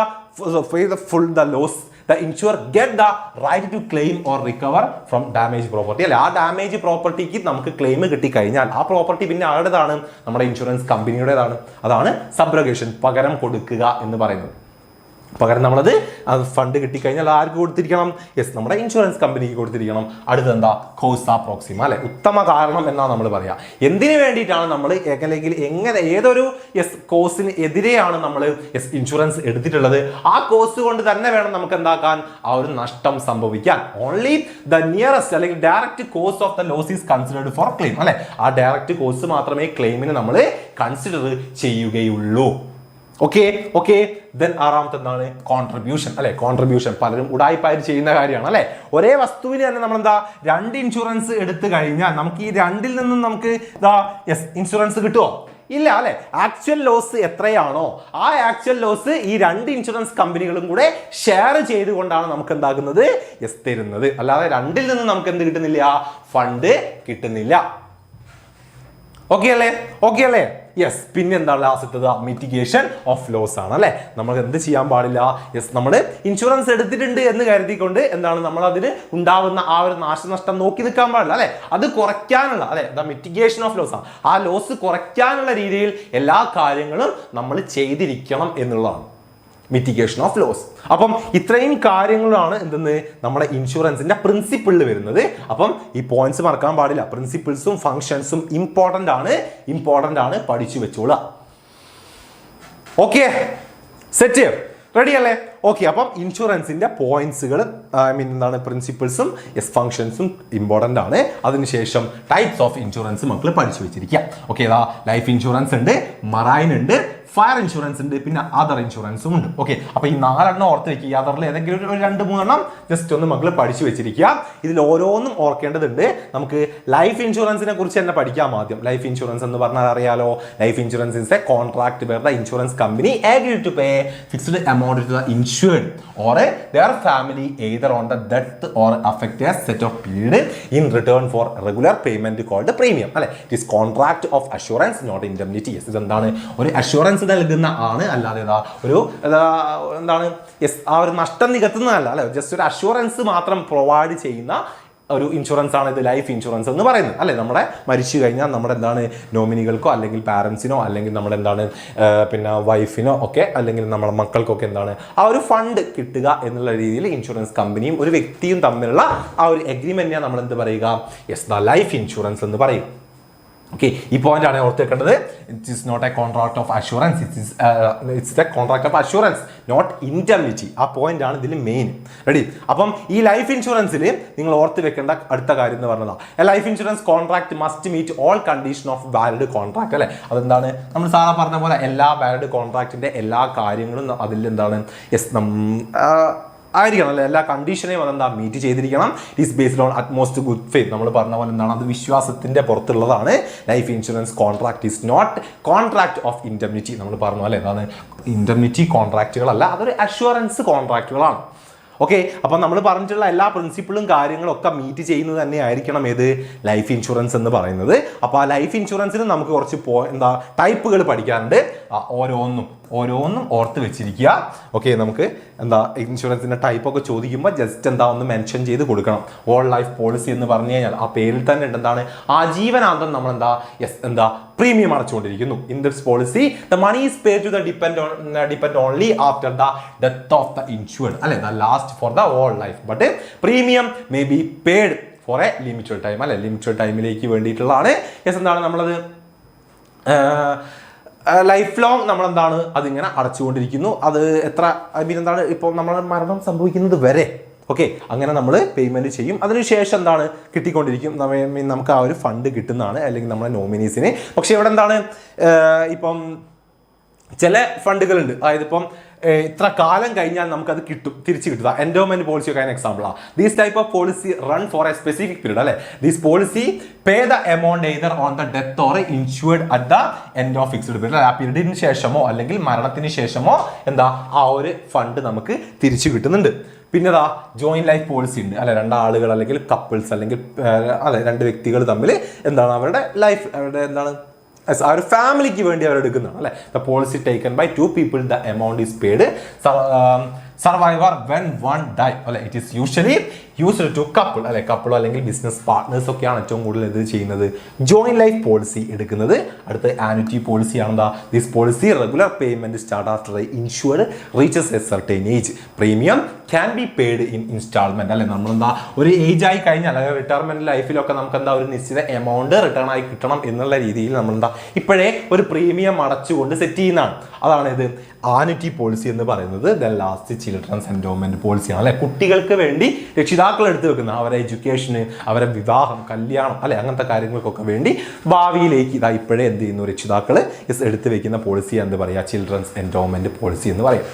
full the loss the insurer get the right to claim or recover from damaged property, അല്ലെ? ആ ഡാമേജ് പ്രോപ്പർട്ടിക്ക് നമുക്ക് ക്ലെയിം കിട്ടി കഴിഞ്ഞാൽ ആ പ്രോപ്പർട്ടി പിന്നെ ആരുടേതാണ്? നമ്മുടെ ഇൻഷുറൻസ് കമ്പനിയുടേതാണ്. അതാണ് സബ്രോഗേഷൻ, പകരം കൊടുക്കുക എന്ന് പറയുന്നത്. പകരം നമ്മളത് ഫണ്ട് കിട്ടിക്കഴിഞ്ഞാൽ ആർക്ക് കൊടുത്തിരിക്കണം? നമ്മുടെ ഇൻഷുറൻസ് കമ്പനിക്ക് കൊടുത്തിരിക്കണം. അടുത്തെന്താ? കോസ പ്രോക്സിമ, അല്ലെ? ഉത്തമ കാരണം എന്നാണ് നമ്മൾ പറയാ. എന്തിനു വേണ്ടിയിട്ടാണ് നമ്മൾ അല്ലെങ്കിൽ എങ്ങനെ ഏതൊരു കോസിന് എതിരെയാണ് നമ്മൾ ഇൻഷുറൻസ് എടുത്തിട്ടുള്ളത്? ആ കോസ് കൊണ്ട് തന്നെ വേണം നമുക്ക് എന്താക്കാൻ? ആ ഒരു നഷ്ടം സംഭവിക്കാൻ. ഓൺലി ദ നിയറസ്റ്റ് അല്ലെങ്കിൽ direct cause of the loss is considered for claim, അല്ലെ? ആ ഡയറക്റ്റ് കോസ് മാത്രമേ ക്ലെയിമിന് നമ്മൾ കൺസിഡർ ചെയ്യുകയുള്ളൂ. ഓക്കെ ദെൻ ആറാമത്തെ എന്താണ്? കോൺട്രിബ്യൂഷൻ, അല്ലെ? കോൺട്രിബ്യൂഷൻ പലരും ഉടായിപ്പായിട്ട് ചെയ്യുന്ന കാര്യമാണ്, അല്ലെ? ഒരേ വസ്തുവിന് തന്നെ നമ്മൾ എന്താ 2 ഇൻഷുറൻസ് എടുത്തു കഴിഞ്ഞാൽ നമുക്ക് ഈ 2ൽ നിന്നും നമുക്ക് ഇൻഷുറൻസ് കിട്ടുമോ? ഇല്ല, അല്ലെ? ആക്ച്വൽ ലോസ് എത്രയാണോ ആ ആക്ച്വൽ ലോസ് ഈ 2 ഇൻഷുറൻസ് കമ്പനികളും കൂടെ ഷെയർ ചെയ്തുകൊണ്ടാണ് നമുക്ക് എന്താകുന്നത്? തരുന്നത്. അല്ലാതെ 2ൽ നിന്ന് നമുക്ക് എന്ത് കിട്ടുന്നില്ല? ഫണ്ട് കിട്ടുന്നില്ല. ഓക്കെ അല്ലേ? യെസ്. പിന്നെ എന്താണ് ലാസ്റ്റത്തത്? മിറ്റിഗേഷൻ ഓഫ് ലോസ് ആണ്, അല്ലെ? നമ്മൾ എന്ത് ചെയ്യാൻ പാടില്ല? നമ്മൾ ഇൻഷുറൻസ് എടുത്തിട്ടുണ്ട് എന്ന് കരുതിക്കൊണ്ട് എന്താണ് നമ്മൾ അതിന് ഉണ്ടാവുന്ന ആ ഒരു നാശനഷ്ടം നോക്കി നിൽക്കാൻ പാടില്ല, അല്ലെ? അത് കുറയ്ക്കാനുള്ള, അല്ലെ? മിറ്റിഗേഷൻ ഓഫ് ലോസ് ആണ്. ആ ലോസ് കുറയ്ക്കാനുള്ള രീതിയിൽ എല്ലാ കാര്യങ്ങളും നമ്മൾ ചെയ്തിരിക്കണം എന്നുള്ളതാണ് മിറ്റിഗേഷൻ ഓഫ് ലോസ്. അപ്പം ഇത്രയും കാര്യങ്ങളാണ് എന്തെന്ന് നമ്മുടെ ഇൻഷുറൻസിന്റെ പ്രിൻസിപ്പിളിൽ വരുന്നത്. അപ്പം ഈ പോയിന്റ്സ് മറക്കാൻ പാടില്ല. പ്രിൻസിപ്പിൾസും ഫങ്ഷൻസും ഇമ്പോർട്ടന്റ് ആണ്, പഠിച്ചു വെച്ചോളാം. ഓക്കെ, സെറ്റ്, റെഡി അല്ലേ? ഓക്കെ, അപ്പം ഇൻഷുറൻസിന്റെ പോയിന്റ്സുകൾ എന്താണ്? പ്രിൻസിപ്പിൾസും ഫങ്ഷൻസും ഇമ്പോർട്ടന്റ് ആണ്. അതിനുശേഷം ടൈപ്സ് ഓഫ് ഇൻഷുറൻസ് മക്കൾ പഠിച്ചു വെച്ചിരിക്കുക. ഓക്കെ, ലൈഫ് ഇൻഷുറൻസ് ഉണ്ട്, മറൈൻ ഉണ്ട്, ഫയർ ഇൻഷുറൻസ് ഉണ്ട്, പിന്നെ അതർ ഇൻഷുറൻസും ഉണ്ട്. ഓക്കെ, അപ്പൊ ഈ 4 എണ്ണം ഓർത്ത് വെക്കുക. ഈ അതറിൽ ഏതെങ്കിലും ഒരു 2-3 എണ്ണം ജസ്റ്റ് ഒന്ന് മക്കൾ പഠിച്ചു വെച്ചിരിക്കുക. ഇതിൽ ഓരോന്നും ഓർക്കേണ്ടതുണ്ട്. നമുക്ക് ലൈഫ് ഇൻഷുറൻസിനെ കുറിച്ച് തന്നെ പഠിക്കാം ആദ്യം. ലൈഫ് ഇൻഷുറൻസ് എന്ന് പറഞ്ഞാൽ അറിയാലോ, life insurance is a contract where the insurance company agreed to pay fixed amount to the insured or their family either on the death or affected set of period in return for regular payment called premium, അല്ലെ? It is contract of assurance not indemnity. ഇതെന്താണ്? ഒരു അഷുറൻസ് നൽകുന്ന ആണ്, അല്ലാതെ ഒരു എന്താണ്? ആ ഒരു നഷ്ടം നികത്തുന്നതല്ല, അല്ലെ? ജസ്റ്റ് ഒരു അഷുറൻസ് മാത്രം പ്രൊവൈഡ് ചെയ്യുന്ന ഒരു ഇൻഷുറൻസ് ആണ് ഇത് ലൈഫ് ഇൻഷുറൻസ് എന്ന് പറയുന്നത് അല്ലേ. നമ്മുടെ മരിച്ചു കഴിഞ്ഞാൽ നമ്മുടെ എന്താണ് നോമിനികൾക്കോ അല്ലെങ്കിൽ പാരൻസിനോ അല്ലെങ്കിൽ നമ്മുടെ എന്താണ് പിന്നെ വൈഫിനോ ഒക്കെ അല്ലെങ്കിൽ നമ്മുടെ മക്കൾക്കൊക്കെ എന്താണ് ആ ഒരു ഫണ്ട് കിട്ടുക എന്നുള്ള രീതിയിൽ ഇൻഷുറൻസ് കമ്പനിയും ഒരു വ്യക്തിയും തമ്മിലുള്ള ആ ഒരു എഗ്രിമെന്റിനെ നമ്മൾ എന്ത് പറയുക, യെസ് ദ ലൈഫ് ഇൻഷുറൻസ് എന്ന് പറയും. ഓക്കെ, ഈ പോയിന്റ് ആണ് ഓർത്ത് വെക്കേണ്ടത്. It is not a contract of assurance, it's a contract of assurance not indemnity. ആ പോയിന്റ് ആണ് ഇതിൽ മെയിൻ. റെഡി? അപ്പം ഈ ലൈഫ് ഇൻഷുറൻസിൽ നിങ്ങൾ ഓർത്ത് വെക്കേണ്ട അടുത്ത കാര്യം എന്ന് പറഞ്ഞതാണ് a life insurance contract must meet all condition of valid contract അല്ലെ. അതെന്താണ് നമ്മൾ സാധാ പറഞ്ഞ പോലെ എല്ലാ വാലിഡ് കോൺട്രാക്ടിന്റെ എല്ലാ കാര്യങ്ങളും അതിൽ എന്താണ് യെസ് ആയിരിക്കണം അല്ലെ. എല്ലാ കണ്ടീഷനെയും അതെന്താ മീറ്റ് ചെയ്തിരിക്കണം. It is based on utmost good faith. നമ്മൾ പറഞ്ഞ പോലെ എന്താണ് അത് വിശ്വാസത്തിന്റെ പുറത്തുള്ളതാണ്. Life insurance contract is not contract of indemnity. നമ്മൾ പറഞ്ഞു അല്ലെ, അതാണ് ഇൻഡെംനിറ്റി കോൺട്രാക്റ്റുകളല്ല, അതൊരു അഷുറൻസ് കോൺട്രാക്റ്റുകളാണ്. ഓക്കെ, അപ്പം നമ്മൾ പറഞ്ഞിട്ടുള്ള എല്ലാ പ്രിൻസിപ്പിളും കാര്യങ്ങളും ഒക്കെ മീറ്റ് ചെയ്യുന്നത് തന്നെ ആയിരിക്കണം ഏത് ലൈഫ് ഇൻഷുറൻസ് എന്ന് പറയുന്നത്. അപ്പോൾ ആ ലൈഫ് ഇൻഷുറൻസിന് നമുക്ക് കുറച്ച് ടൈപ്പുകൾ പഠിക്കാനുണ്ട്. ഓരോന്നും ഓർത്ത് വെച്ചിരിക്കുക. ഓക്കെ, നമുക്ക് എന്താ ഇൻഷുറൻസിന്റെ ടൈപ്പ് ഒക്കെ ചോദിക്കുമ്പോൾ ജസ്റ്റ് എന്താ ഒന്ന് മെൻഷൻ ചെയ്ത് കൊടുക്കണം. ഓൾ ലൈഫ് പോളിസി എന്ന് പറഞ്ഞു കഴിഞ്ഞാൽ ആ പേരിൽ തന്നെ ഉണ്ട് എന്താണ് ആജീവനാന്തം നമ്മൾ എന്താ പ്രീമിയം അടച്ചുകൊണ്ടിരിക്കുന്നു. In this policy the money is paid to the depend only after the death of the insured അല്ലെ, the last for the all life. But premium may be paid for a limited time അല്ലെ. ലിമിറ്റഡ് ടൈമിലേക്ക് വേണ്ടിയിട്ടുള്ളതാണ്. യെസ്, എന്താണ് നമ്മളത് ലൈഫ് ലോങ് നമ്മളെന്താണ് അതിങ്ങനെ അടച്ചുകൊണ്ടിരിക്കുന്നു. അത് എത്ര എന്താണ് ഇപ്പോൾ നമ്മൾ മരണം സംഭവിക്കുന്നത് വരെ. ഓക്കെ, അങ്ങനെ നമ്മൾ പേയ്മെന്റ് ചെയ്യും. അതിനുശേഷം എന്താണ് കിട്ടിക്കൊണ്ടിരിക്കും, നമുക്ക് ആ ഒരു ഫണ്ട് കിട്ടുന്നതാണ് അല്ലെങ്കിൽ നമ്മുടെ നോമിനീസിന്. പക്ഷെ ഇവിടെ എന്താണ് ഇപ്പം ചില ഫണ്ടുകളുണ്ട്, അതായത് ഇപ്പം ഇത്ര കാലം കഴിഞ്ഞാൽ നമുക്കത് തിരിച്ചു കിട്ടുക. എൻഡോമെന്റ് പോളിസി ഒക്കെ എക്സാമ്പിളാണ്. These type of policy run for a specific period അല്ലെ. These policy pay the amount either on the death or insured at the end of fixed period. ആ പീരീഡിന് ശേഷമോ അല്ലെങ്കിൽ മരണത്തിന് ശേഷമോ എന്താ ആ ഒരു ഫണ്ട് നമുക്ക് തിരിച്ചു കിട്ടുന്നുണ്ട്. പിന്നെ ജോയിന്റ് ലൈഫ് പോളിസി ഉണ്ട് അല്ലെ. രണ്ടാളുകൾ അല്ലെങ്കിൽ കപ്പിൾസ് അല്ലെങ്കിൽ അല്ലെ രണ്ട് വ്യക്തികൾ തമ്മിൽ എന്താണ് അവരുടെ ലൈഫ് എന്താണ് ആ ഒരു ഫാമിലിക്ക് വേണ്ടി അവർ എടുക്കുന്നതാണ് അല്ലെ. The policy taken by 2 people, the amount is paid survivor when one die അല്ലെ. It is usually used to couple അല്ലെ. കപ്പിളോ അല്ലെങ്കിൽ ബിസിനസ് പാർട്ട്നേഴ്സ് ഒക്കെയാണ് ഏറ്റവും കൂടുതൽ ഇത് ചെയ്യുന്നത്, ജോയിന്റ് ലൈഫ് പോളിസി എടുക്കുന്നത്. അടുത്ത ആനുറ്റി പോളിസി ആണ്. This policy regular payment start after insured reaches a certain age. Premium can be paid in instalment അല്ലെ. നമ്മളെന്താ ഒരു ഏജ് ആയി കഴിഞ്ഞാൽ അല്ലെങ്കിൽ റിട്ടയർമെന്റ് ലൈഫിലൊക്കെ നമുക്ക് എന്താ ഒരു നിശ്ചിത എമൗണ്ട് റിട്ടേൺ ആയി കിട്ടണം എന്നുള്ള രീതിയിൽ നമ്മളെന്താ ഇപ്പോഴേ ഒരു പ്രീമിയം അടച്ചുകൊണ്ട് സെറ്റ് ചെയ്യുന്നതാണ്. അതാണ് ഇത് ആനുറ്റി പോളിസി എന്ന് പറയുന്നത്. ദെൻ ലാസ്റ്റ് ചിൽഡ്രൻസ് എൻഡോമെന്റ് പോളിസിയാണ് അല്ലെ. കുട്ടികൾക്ക് വേണ്ടി രക്ഷിതാക്കൾ എടുത്തു വെക്കുന്ന അവരെ എഡ്യൂക്കേഷന്, അവരെ വിവാഹം, കല്യാണം അല്ലെ അങ്ങനത്തെ കാര്യങ്ങൾക്കൊക്കെ വേണ്ടി ഭാവിയിലേക്ക് ഇതാ ഇപ്പോഴേ എന്ത് ചെയ്യുന്നു രക്ഷിതാക്കൾ എടുത്തു വെക്കുന്ന പോളിസി എന്ത് പറയുക, ചിൽഡ്രൻസ് എൻഡോമെന്റ് പോളിസി എന്ന് പറയും.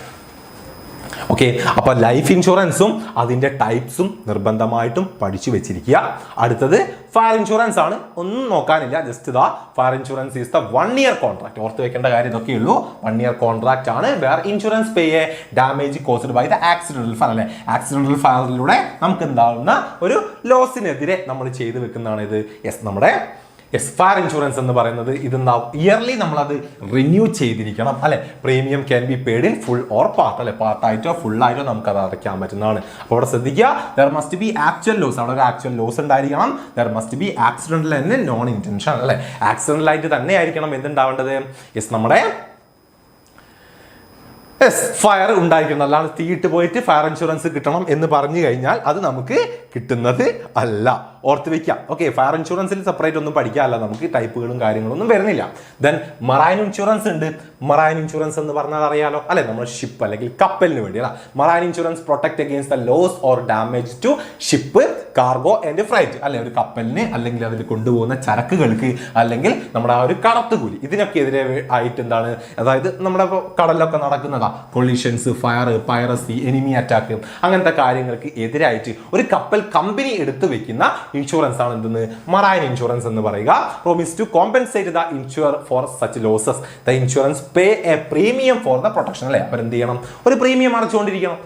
ഓക്കെ, അപ്പൊ ലൈഫ് ഇൻഷുറൻസും അതിന്റെ ടൈപ്സും നിർബന്ധമായിട്ടും പഠിച്ചു വെച്ചിരിക്കുക. അടുത്തത് ഫയർ ഇൻഷുറൻസ് ആണ്. ഒന്നും നോക്കാനില്ല, just fire insurance is the 1 year contract. ഓർത്ത് വെക്കേണ്ട കാര്യം ഇതൊക്കെ ഉള്ളൂ. 1 year കോൺട്രാക്ട് ആണ്. Where insurance pay a damage caused by the accidental fire അല്ലെ. ആക്സിഡന്റൽ ഫയറിലൂടെ നമുക്ക് ഉണ്ടാവുന്ന ഒരു ലോസിനെതിരെ നമ്മൾ ചെയ്തു വെക്കുന്നതാണ് ഇത് നമ്മുടെ ഫയർ ഇൻഷുറൻസ് എന്ന് പറയുന്നത്. ഇതെന്താ ഇയർലി നമ്മളത് റിന്യൂ ചെയ്തിരിക്കണം അല്ലെ. Premium can be paid in full or part അല്ലെ. പാർട്ടായിട്ടോ ഫുള്ളായിട്ടോ നമുക്ക് അത് അടയ്ക്കാൻ പറ്റുന്നതാണ്. അപ്പോൾ അവിടെ ശ്രദ്ധിക്കുക, there must be actual loss. അവിടെ ഒരു ആക്ച്വൽ ലോസ് ഉണ്ടായിരിക്കണം. There must be accidental and non intention അല്ലെ. ആക്സിഡന്റൽ ആയിട്ട് തന്നെ ആയിരിക്കണം എന്തുണ്ടാവേണ്ടത്, നമ്മുടെ ഫയർ ഉണ്ടായിരിക്കണം. അല്ലാതെ തീയിട്ട് പോയിട്ട് ഫയർ ഇൻഷുറൻസ് കിട്ടണം എന്ന് പറഞ്ഞു കഴിഞ്ഞാൽ അത് നമുക്ക് കിട്ടുന്നത് അല്ല. ഓർത്ത് വെക്കാം. ഓക്കെ, ഫയർ ഇൻഷുറൻസിൽ സെപ്പറേറ്റ് ഒന്നും പഠിക്കാനല്ല, നമുക്ക് ടൈപ്പുകളും കാര്യങ്ങളൊന്നും വരുന്നില്ല. ദെൻ മറൈൻ ഇൻഷുറൻസ് ഉണ്ട്. മറൈൻ ഇൻഷുറൻസ് എന്ന് പറഞ്ഞാൽ അറിയാലോ അല്ലെ, നമ്മൾ ഷിപ്പ് അല്ലെങ്കിൽ കപ്പലിന് വേണ്ടി അല്ല. Marine insurance protect against the loss or damage to ship, cargo and freight അല്ലെ. ഒരു കപ്പലിന് അല്ലെങ്കിൽ അതിൽ കൊണ്ടുപോകുന്ന ചരക്കുകൾക്ക് അല്ലെങ്കിൽ നമ്മുടെ ആ ഒരു കടത്തുകൂലി ഇതിനൊക്കെ എതിരെ ആയിട്ട് എന്താണ്, അതായത് നമ്മുടെ കടലിലൊക്കെ നടക്കുന്നതാ collisions, fire, piracy, enemy attack അങ്ങനത്തെ കാര്യങ്ങൾക്ക് എതിരായിട്ട് ഒരു കപ്പൽ കമ്പനി എടുത്തു വെക്കുന്ന ഇൻഷുറൻസ് ആണ് എന്തെന്ന് മറൈൻ ഇൻഷുറൻസ് എന്ന് പറയുക. Promise to compensate the insure for such losses. The insurance pay a premium for the protection അല്ലെ. അവരെന്ത് ചെയ്യണം, ഒരു പ്രീമിയം അടച്ചുകൊണ്ടിരിക്കണം.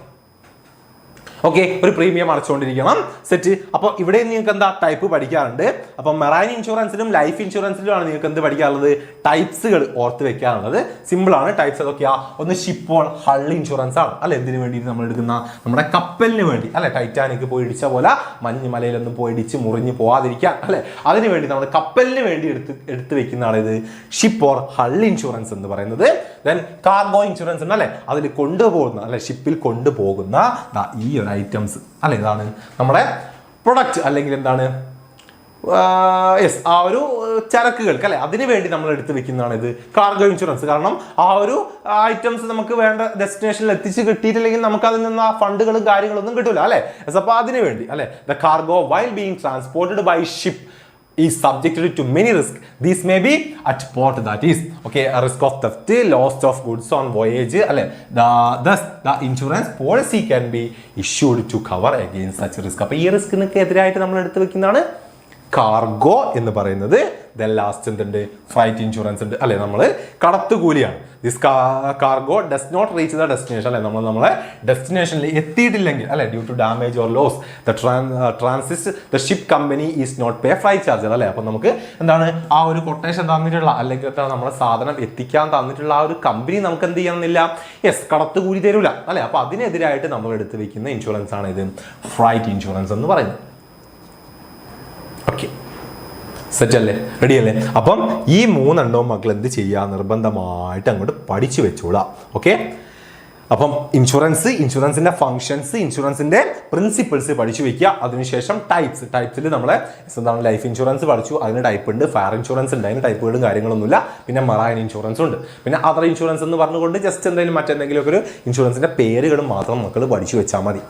ഓക്കെ, ഒരു പ്രീമിയം അടച്ചുകൊണ്ടിരിക്കണം. സെറ്റ്. അപ്പോൾ ഇവിടെ നിങ്ങൾക്ക് എന്താ ടൈപ്പ് പഠിക്കാറുണ്ട്. അപ്പം മെറൈൻ ഇൻഷുറൻസിലും ലൈഫ് ഇൻഷുറൻസിലുമാണ് നിങ്ങൾക്ക് എന്ത് പഠിക്കാറുള്ളത്? ടൈപ്സുകൾ ഓർത്ത് വെക്കാറുള്ളത്. സിമ്പിൾ ആണ്. ടൈപ്സ് ഏതൊക്കെയാ? ഒന്ന് ഷിപ്പ് ഓൺ ഹൾ ഇൻഷുറൻസ് ആണ് അല്ലെ, എന്തിനു വേണ്ടിയിട്ട് നമ്മൾ എടുക്കുന്ന നമ്മുടെ കപ്പലിന് വേണ്ടി അല്ലെ, ടൈറ്റാനിക് പോയി ഇടിച്ച പോലെ മഞ്ഞ് മലയിലൊന്നും പോയി ഇടിച്ച് മുറിഞ്ഞ് പോവാതിരിക്കാൻ അല്ലെ, അതിനു വേണ്ടി നമ്മൾ കപ്പലിന് വേണ്ടി എടുത്ത് വെക്കുന്നതാണ് ഇത് ഷിപ്പ് ഓർ ഹൾ ഇൻഷുറൻസ് എന്ന് പറയുന്നത്. ദെൻ കാർഗോ ഇൻഷുറൻസ് ഉണ്ട് അല്ലെ, അതിൽ കൊണ്ടുപോകുന്ന അല്ലെ, ഷിപ്പിൽ കൊണ്ടുപോകുന്ന ഈ ഒരു ഐറ്റംസ് അല്ലെ, ഇതാണ് നമ്മുടെ പ്രൊഡക്റ്റ് അല്ലെങ്കിൽ എന്താണ് യെസ് ആ ഒരു ചരക്കുകൾക്ക് അല്ലെ, അതിനു വേണ്ടി നമ്മൾ എടുത്ത് വെക്കുന്നതാണ് ഇത് കാർഗോ ഇൻഷുറൻസ്. കാരണം ആ ഒരു ഐറ്റംസ് നമുക്ക് വേണ്ട ഡെസ്റ്റിനേഷനിൽ എത്തിച്ച് കിട്ടിയിട്ടില്ലെങ്കിൽ നമുക്ക് അതിൽ നിന്ന് ആ ഫണ്ടുകളും കാര്യങ്ങളൊന്നും കിട്ടില്ല അല്ലെ. അപ്പോൾ അതിനു വേണ്ടി അല്ലെ, the cargo while being transported by ship is subjected to many risks. These may be at port, that is okay, a risk of theft, loss of goods on voyage alle, thus the insurance policy can be issued to cover against such risk. അപ്പോൾ ഈ റിസ്കിനൊക്കെ എതിരായിട്ട് നമ്മൾ എടുത്ത് വെക്കുന്നതാണ് കാർഗോ എന്ന് പറയുന്നത്. ദെൻ ലാസ്റ്റ് എന്തുണ്ട്? ഫ്ലൈറ്റ് ഇൻഷുറൻസ് ഉണ്ട് അല്ലെ, നമ്മൾ കടത്തുകൂലിയാണ്. This cargo does not reach the destination അല്ലെ, നമ്മളെ ഡെസ്റ്റിനേഷനിൽ എത്തിയിട്ടില്ലെങ്കിൽ അല്ലെ, due to damage or loss the transit the ship company is not pay freight charges അല്ലെ. അപ്പം നമുക്ക് എന്താണ് ആ ഒരു കൊട്ടേഷൻ തന്നിട്ടുള്ള അല്ലെങ്കിൽ നമ്മളെ സാധനം എത്തിക്കാൻ തന്നിട്ടുള്ള ആ ഒരു കമ്പനി നമുക്ക് എന്ത് ചെയ്യണമെന്നില്ല, യെസ് കടത്തുകൂലി തരൂല അല്ലെ. അപ്പോൾ അതിനെതിരായിട്ട് നമ്മൾ എടുത്ത് വെക്കുന്ന ഇൻഷുറൻസ് ആണ് ഇത് ഫ്ലൈറ്റ് ഇൻഷുറൻസ് എന്ന് പറയുന്നത്. ഓക്കെ, സെറ്റ് അല്ലേ, റെഡി അല്ലേ? അപ്പം ഈ മൂന്നെണ്ണവും മക്കൾ എന്ത് ചെയ്യുക, നിർബന്ധമായിട്ട് അങ്ങോട്ട് പഠിച്ചു വെച്ചോളാം. ഓക്കെ, അപ്പം ഇൻഷുറൻസിന്റെ ഫങ്ഷൻസ്, ഇൻഷുറൻസിന്റെ പ്രിൻസിപ്പിൾസ് പഠിച്ചു വെക്കുക. അതിനുശേഷം ടൈപ്സിൽ നമ്മളെ എന്താണ് ലൈഫ് ഇൻഷുറൻസ് പഠിച്ചു, അതിന് ടൈപ്പ് ഉണ്ട്. ഫയർ ഇൻഷുറൻസ് ഉണ്ട്, അതിന് ടൈപ്പുകളും കാര്യങ്ങളൊന്നുമില്ല. പിന്നെ മറൈൻ ഇൻഷുറൻസ് ഉണ്ട്. പിന്നെ അതർ ഇൻഷുറൻസ് എന്ന് പറഞ്ഞുകൊണ്ട് ജസ്റ്റ് എന്തെങ്കിലും മറ്റെന്തെങ്കിലും ഒരു ഇൻഷുറൻസിന്റെ പേരുകളും മാത്രം മക്കൾ പഠിച്ചു വെച്ചാൽ മതി.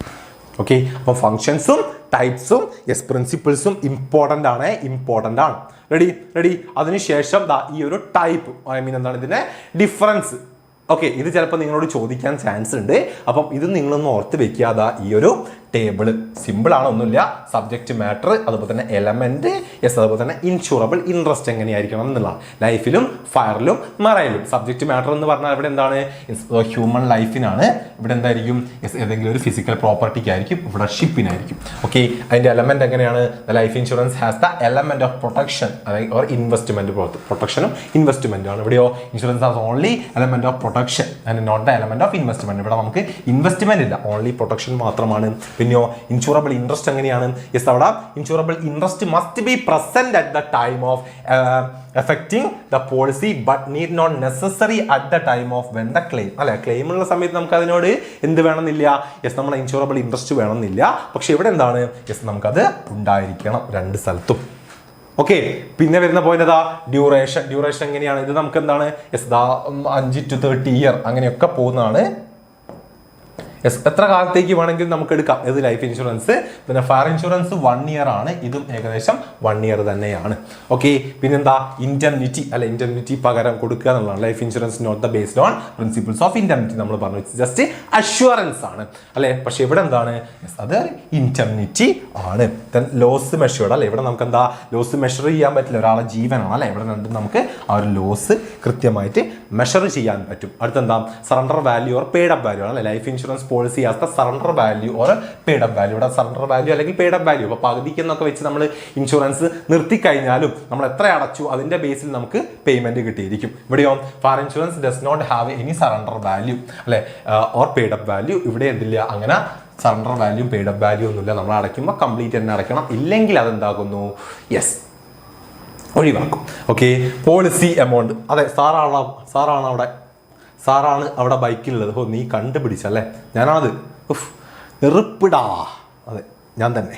ഓക്കെ, അപ്പം ഫങ്ഷൻസും ടൈപ്സും യെസ് പ്രിൻസിപ്പിൾസും ഇമ്പോർട്ടൻ്റ് ആണ്. റെഡി. അതിനുശേഷം ഈ ഒരു ടൈപ്പ് എന്താണ് ഇതിന്റെ ഡിഫറൻസ്. ഓക്കെ, ഇത് ചിലപ്പോൾ നിങ്ങളോട് ചോദിക്കാൻ ചാൻസ് ഉണ്ട്. അപ്പം ഇത് നിങ്ങളൊന്ന് ഓർത്ത് വെക്കാതെ ഈ ഒരു ടേബിൾ സിമ്പിൾ ആണ്, ഒന്നുമില്ല. സബ്ജക്റ്റ് മാറ്റർ, അതുപോലെ തന്നെ എലമെന്റ്, യെസ് അതുപോലെ തന്നെ ഇൻഷുറബിൾ ഇൻട്രസ്റ്റ് എങ്ങനെയായിരിക്കണം എന്നുള്ളതാണ്. ലൈഫിലും ഫയറിലും മറൈനിലും സബ്ജക്റ്റ് മാറ്റർ എന്ന് പറഞ്ഞാൽ ഇവിടെ എന്താണ് ഹ്യൂമൻ ലൈഫിനാണ്. ഇവിടെ എന്തായിരിക്കും ഏതെങ്കിലും ഒരു ഫിസിക്കൽ പ്രോപ്പർട്ടിക്കായിരിക്കും, ഇവിടെ ഷിപ്പിനായിരിക്കും. ഓക്കെ, അതിന്റെ എലമെന്റ് എങ്ങനെയാണ്? Life insurance has the element of protection അതായത് ഓർ ഇൻവെസ്റ്റ്മെന്റ്. പ്രൊട്ടക്ഷനും ഇൻവെസ്റ്റ്മെന്റും ആണ്. ഇവിടെയോ insurance has only element of protection and not the element of investment. ഇവിടെ നമുക്ക് ഇൻവെസ്റ്റ്മെന്റ് ഇല്ല, ഓൺലി പ്രൊട്ടക്ഷൻ മാത്രമാണ്. പിന്നെയോ ഇൻഷുറബിൾ ഇൻട്രസ്റ്റ് എങ്ങനെയാണ്? യെസ്, അവിടെ insurable interest must be present at the time of effecting the policy but need not necessary at the time of when the claim അല്ലെ. ക്ലെയിം ഉള്ള സമയത്ത് നമുക്ക് അതിനോട് എന്ത് വേണമെന്നില്ല, യെസ് നമ്മളെ ഇൻഷുറബിൾ ഇൻട്രസ്റ്റ് വേണമെന്നില്ല. പക്ഷെ ഇവിടെ എന്താണ്, യെസ് നമുക്കത് ഉണ്ടായിരിക്കണം രണ്ട് സ്ഥലത്തും. ഓക്കെ, പിന്നെ വരുന്ന പോയിന്റ് ഏതാ? ഡ്യൂറേഷൻ എങ്ങനെയാണ്? ഇത് നമുക്ക് എന്താണ്, യെസ് 5 to 30 years അങ്ങനെയൊക്കെ പോകുന്നതാണ്. യെസ്, എത്ര കാലത്തേക്ക് വേണമെങ്കിലും നമുക്ക് എടുക്കാം. ഇത് ലൈഫ് ഇൻഷുറൻസ്. പിന്നെ ഫയർ ഇൻഷുറൻസ് 1 year ആണ്, ഇതും ഏകദേശം 1 year തന്നെയാണ്. ഓക്കെ, പിന്നെന്താ ഇൻഡെംനിറ്റി അല്ലെ, ഇൻഡെംനിറ്റി പകരം കൊടുക്കുക എന്നുള്ളതാണ്. Life insurance not the based on principles of indemnity നമ്മൾ പറഞ്ഞു, ജസ്റ്റ് അഷ്വറൻസ് ആണ് അല്ലെ. പക്ഷെ ഇവിടെ എന്താണ്, അത് ഇൻഡെംനിറ്റി ആണ്. ദെൻ ലോസ് മെഷേർഡ് അല്ലെ, ഇവിടെ നമുക്ക് എന്താ ലോസ് മെഷർ ചെയ്യാൻ പറ്റില്ല, ഒരാളെ ജീവനാണ് അല്ലെ. ഇവിടെ നമുക്ക് ആ ഒരു ലോസ് കൃത്യമായിട്ട് മെഷർ ചെയ്യാൻ പറ്റും. അടുത്തെന്താ surrender value or paid up value ആണ് അല്ലെ. Life insurance policy as the surrender value or paid up value. ഇവിടെ സറണ്ടർ വാല്യൂ അല്ലെങ്കിൽ പെയ്ഡ് അപ്പ് വാല്യൂ. അപ്പോൾ പകുതിക്ക് എന്നൊക്കെ വെച്ച് നമ്മൾ ഇൻഷുറൻസ് നിർത്തിക്കഴിഞ്ഞാലും നമ്മൾ എത്ര അടച്ചു അതിന്റെ ബേസിൽ നമുക്ക് പേയ്മെന്റ് കിട്ടിയിരിക്കും. ഇവിടെയോ fire insurance does not have any surrender value അല്ലെ ഓർ പെയ്ഡ് അപ്പ് വാല്യൂ. ഇവിടെ എന്തില്ല, അങ്ങനെ surrender value paid up value ഒന്നുമില്ല. നമ്മൾ അടയ്ക്കുമ്പോൾ കംപ്ലീറ്റ് തന്നെ അടയ്ക്കണം, ഇല്ലെങ്കിൽ അതെന്താകുന്നു, യെസ് ഒഴിവാക്കും. Okay, policy amount. അതെ, സാറാണ് അവിടെ ബൈക്കിലുള്ളത്. ഓ നീ കണ്ടുപിടിച്ചല്ലേ, ഞാനാണത്. എറുപ്പിടാ, അതെ ഞാൻ തന്നെ.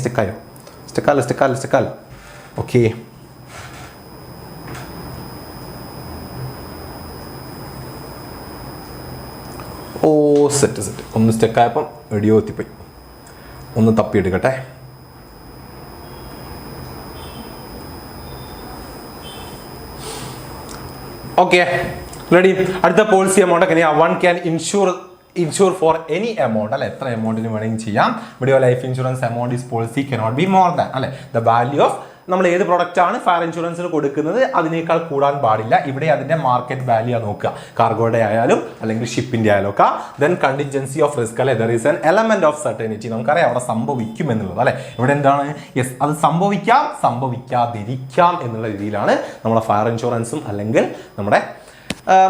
സ്റ്റെക്കാലോ. ഓക്കെ, ഓ സെറ്റ്. ഒന്ന് സ്റ്റെക്കായപ്പം എടിയോ എത്തിപ്പോയി, ഒന്ന് തപ്പിയെടുക്കട്ടെ. Okay, ready. അടുത്ത പോളിസി എമൗണ്ട് എങ്ങനെയാ? One can insure for any amount അല്ലെ, എത്ര എമൗണ്ടിന് വേണമെങ്കിൽ ചെയ്യാം. ഇവിടെ life insurance amount is policy cannot be more than അല്ലെ ദ വാല്യൂ ഓഫ് നമ്മൾ ഏത് പ്രൊഡക്റ്റ് ആണ് ഫയർ ഇൻഷുറൻസിന് കൊടുക്കുന്നത് അതിനേക്കാൾ കൂടാൻ പാടില്ല. ഇവിടെ അതിന്റെ മാർക്കറ്റ് വാല്യൂ നോക്കുക, കാർഗോയുടെ ആയാലും അല്ലെങ്കിൽ ഷിപ്പിന്റെ ആയാലും ഒക്കെ. ദെൻ കണ്ടിൻജൻസി ഓഫ് റിസ്ക് അല്ലെ, there is an element of certainty. നമുക്കറിയാം അവിടെ സംഭവിക്കും എന്നുള്ളത് അല്ലെ. ഇവിടെ എന്താണ്, യെസ് അത് സംഭവിക്കാം സംഭവിക്കാതിരിക്കാം എന്നുള്ള രീതിയിലാണ് നമ്മുടെ ഫയർ ഇൻഷുറൻസും അല്ലെങ്കിൽ നമ്മുടെ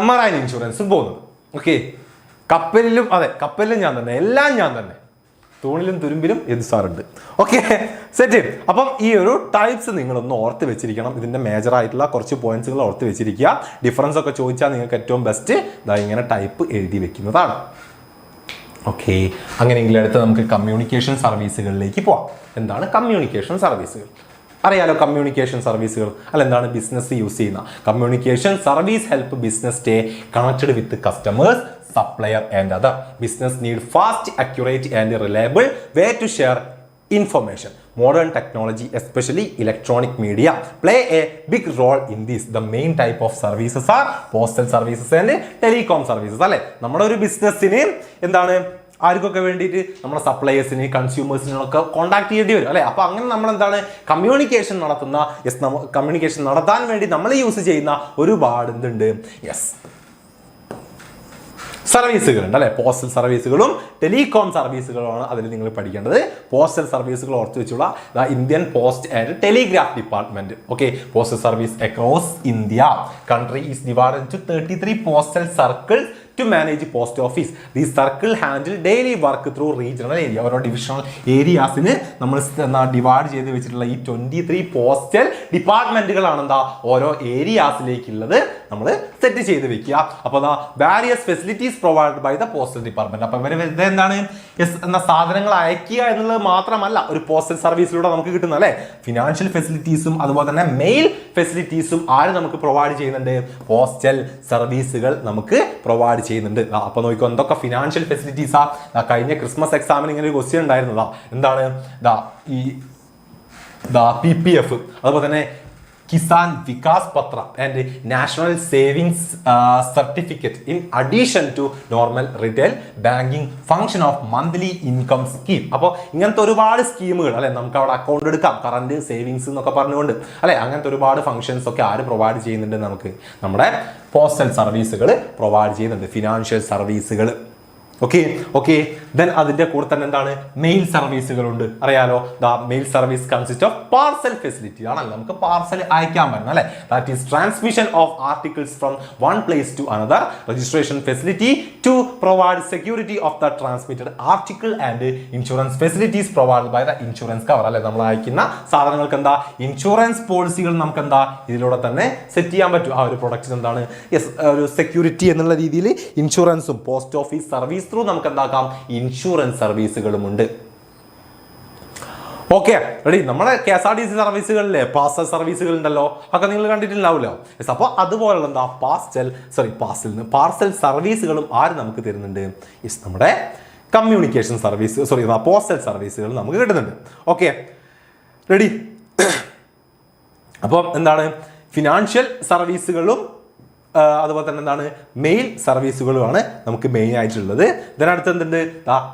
മറൈൻ ഇൻഷുറൻസും പോകുന്നത്. ഓക്കെ, കപ്പലിലും അതെ, കപ്പലിലും ഞാൻ തന്നെ, എല്ലാം ഞാൻ തന്നെ, തൂണിലും തുരുമ്പിലും എന്ത് സാറുണ്ട്. Okay set. അപ്പം ഈ ഒരു ടൈപ്സ് നിങ്ങളൊന്ന് ഓർത്ത് വെച്ചിരിക്കണം. ഇതിന്റെ മേജർ ആയിട്ടുള്ള കുറച്ച് പോയിന്റ്സുകൾ ഓർത്ത് വെച്ചിരിക്കുക. ഡിഫറൻസ് ഒക്കെ ചോദിച്ചാൽ നിങ്ങൾക്ക് ഏറ്റവും ബെസ്റ്റ് ഇതാ ഇങ്ങനെ ടൈപ്പ് എഴുതി വെക്കുന്നതാണ്. ഓക്കെ, അങ്ങനെയെങ്കിൽ അടുത്ത് നമുക്ക് കമ്മ്യൂണിക്കേഷൻ സർവീസുകളിലേക്ക് പോവാം. എന്താണ് കമ്മ്യൂണിക്കേഷൻ സർവീസുകൾ? അറിയാലോ കമ്മ്യൂണിക്കേഷൻ സർവീസുകൾ അല്ല, എന്താണ് ബിസിനസ് യൂസ് ചെയ്യുന്ന communication service help business stay connected with customers, supplier and other. Business need fast, accurate and reliable way to share information. Modern technology, especially electronic media, play a big role in this. The main type of services are postal services and telecom services. അല്ലേ, നമ്മുടെ ഒരു ബിസിനസ്സിന് എന്താണ് ആർക്കൊക്കെ വേണ്ടിയിട്ട് നമ്മുടെ സപ്ലയേഴ്സിന് കൺസ്യൂമേഴ്സിനൊക്കെ കോൺടാക്ട് ചെയ്യേണ്ടി വരും അല്ലേ. അപ്പോൾ അങ്ങനെ നമ്മൾ എന്താണ് കമ്മ്യൂണിക്കേഷൻ നടത്തുന്ന കമ്മ്യൂണിക്കേഷൻ നടത്താൻ വേണ്ടി നമ്മൾ യൂസ് ചെയ്യുന്ന ഒരുപാട് എന്തുണ്ട്, യെസ് സർവീസുകളുണ്ട് അല്ലെ. പോസ്റ്റൽ സർവീസുകളും ടെലികോം സർവീസുകളുമാണ് അതിൽ നിങ്ങൾ പഠിക്കേണ്ടത്. പോസ്റ്റൽ സർവീസുകൾ ഓർത്ത് വെച്ചുള്ള Indian post and telegraph department. Okay, postal service across India country is divided into 33 postal circles to manage post office. These circle handle daily work through regional area. ഓരോ ഡിവിഷണൽ ഏരിയാസിന് നമ്മൾ ഡിവൈഡ് ചെയ്ത് വെച്ചിട്ടുള്ള ഈ 23 പോസ്റ്റൽ ഡിപ്പാർട്ട്മെന്റുകളാണ് എന്താ ഓരോ ഏരിയാസിലേക്കുള്ളത് നമ്മൾ സെറ്റ് ചെയ്ത് വെക്കുക. അപ്പോൾ various facilities provide by the postal department. അപ്പോൾ ഇവർ എന്താണ് എന്ന സാധനങ്ങൾ അയക്കുക എന്നുള്ളത് മാത്രമല്ല ഒരു പോസ്റ്റൽ സർവീസിലൂടെ നമുക്ക് കിട്ടുന്ന അല്ലെ ഫിനാൻഷ്യൽ ഫെസിലിറ്റീസും അതുപോലെ തന്നെ മെയിൽ ഫെസിലിറ്റീസും ആര് നമുക്ക് പ്രൊവൈഡ് ചെയ്യുന്നുണ്ട്, പോസ്റ്റൽ സർവീസുകൾ നമുക്ക് പ്രൊവൈഡ് ചെയ്യുന്നുണ്ട്. അപ്പൊ നോക്കിക്കോ എന്തൊക്കെ ഫിനാൻഷ്യൽ ഫെസിലിറ്റീസാ. കഴിഞ്ഞ ക്രിസ്മസ് എക്സാമിന് ഇങ്ങനെ ഒരു ക്വസ്റ്റ്യൻ ഉണ്ടായിരുന്നതാ, എന്താണ് ഈ PPF, അതുപോലെ തന്നെ Kisan Vikas Patra and national savings certificate in addition to normal retail banking function of monthly income scheme. അപ്പോൾ ഇങ്ങനത്തെ ഒരുപാട് സ്കീമുകൾ അല്ലെ നമുക്ക് അവിടെ അക്കൗണ്ട് എടുക്കാം, കറന്റ് സേവിങ്സ് എന്നൊക്കെ പറഞ്ഞുകൊണ്ട് അല്ലെ അങ്ങനത്തെ ഒരുപാട് ഫംഗ്ഷൻസ് ഒക്കെ ആര് പ്രൊവൈഡ് ചെയ്യുന്നുണ്ട്, നമുക്ക് നമ്മുടെ പോസ്റ്റൽ സർവീസുകൾ പ്രൊവൈഡ് ചെയ്യുന്നുണ്ട്, ഫിനാൻഷ്യൽ സർവീസുകൾ. ഓക്കെ ദെൻ അതിന്റെ കൂടെ തന്നെ എന്താണ് മെയിൽ സർവീസുകളുണ്ട്. അറിയാലോ mail service consist of parcel facility ആണല്ലോ, നമുക്ക് പാർസൽ അയക്കാൻ പറ്റും അല്ലെ. That is transmission of articles from one place to another, registration facility to provide security of the transmitted article and insurance facilities provide by the insurance cover അല്ലെ. നമ്മൾ അയക്കുന്ന സാധനങ്ങൾക്ക് എന്താ ഇൻഷുറൻസ് പോളിസികൾ നമുക്ക് എന്താ ഇതിലൂടെ തന്നെ സെറ്റ് ചെയ്യാൻ പറ്റും. ആ ഒരു പ്രൊഡക്റ്റിന് എന്താണ് ഒരു സെക്യൂരിറ്റി എന്നുള്ള രീതിയിൽ ഇൻഷുറൻസും പോസ്റ്റ് ഓഫീസ് സർവീസ് ത്രൂ നമുക്ക് എന്താക്കാം ഇൻഷുറൻസ് സർവീസുകളുമുണ്ട്. Okay ready. നമ്മുടെ KSRTC സർവീസുകളിലെ പാർസൽ സർവീസുകൾ ഉണ്ടല്ലോ, ഒക്കെ നിങ്ങൾ കണ്ടിട്ടുണ്ടാവുമല്ലോ. അപ്പോൾ അതുപോലുള്ള എന്താ പാർസൽ സർവീസുകളും ആര് നമുക്ക് തരുന്നുണ്ട്, നമ്മുടെ കമ്മ്യൂണിക്കേഷൻ സർവീസ് പോസ്റ്റൽ സർവീസുകൾ നമുക്ക് കിട്ടുന്നുണ്ട്. Okay ready. അപ്പോൾ എന്താണ് ഫിനാൻഷ്യൽ സർവീസുകളും അതുപോലെ തന്നെ എന്താണ് മെയിൽ സർവീസുകളുമാണ് നമുക്ക് മെയിൻ ആയിട്ടുള്ളത്. ഇതിനടുത്ത് എന്തുണ്ട്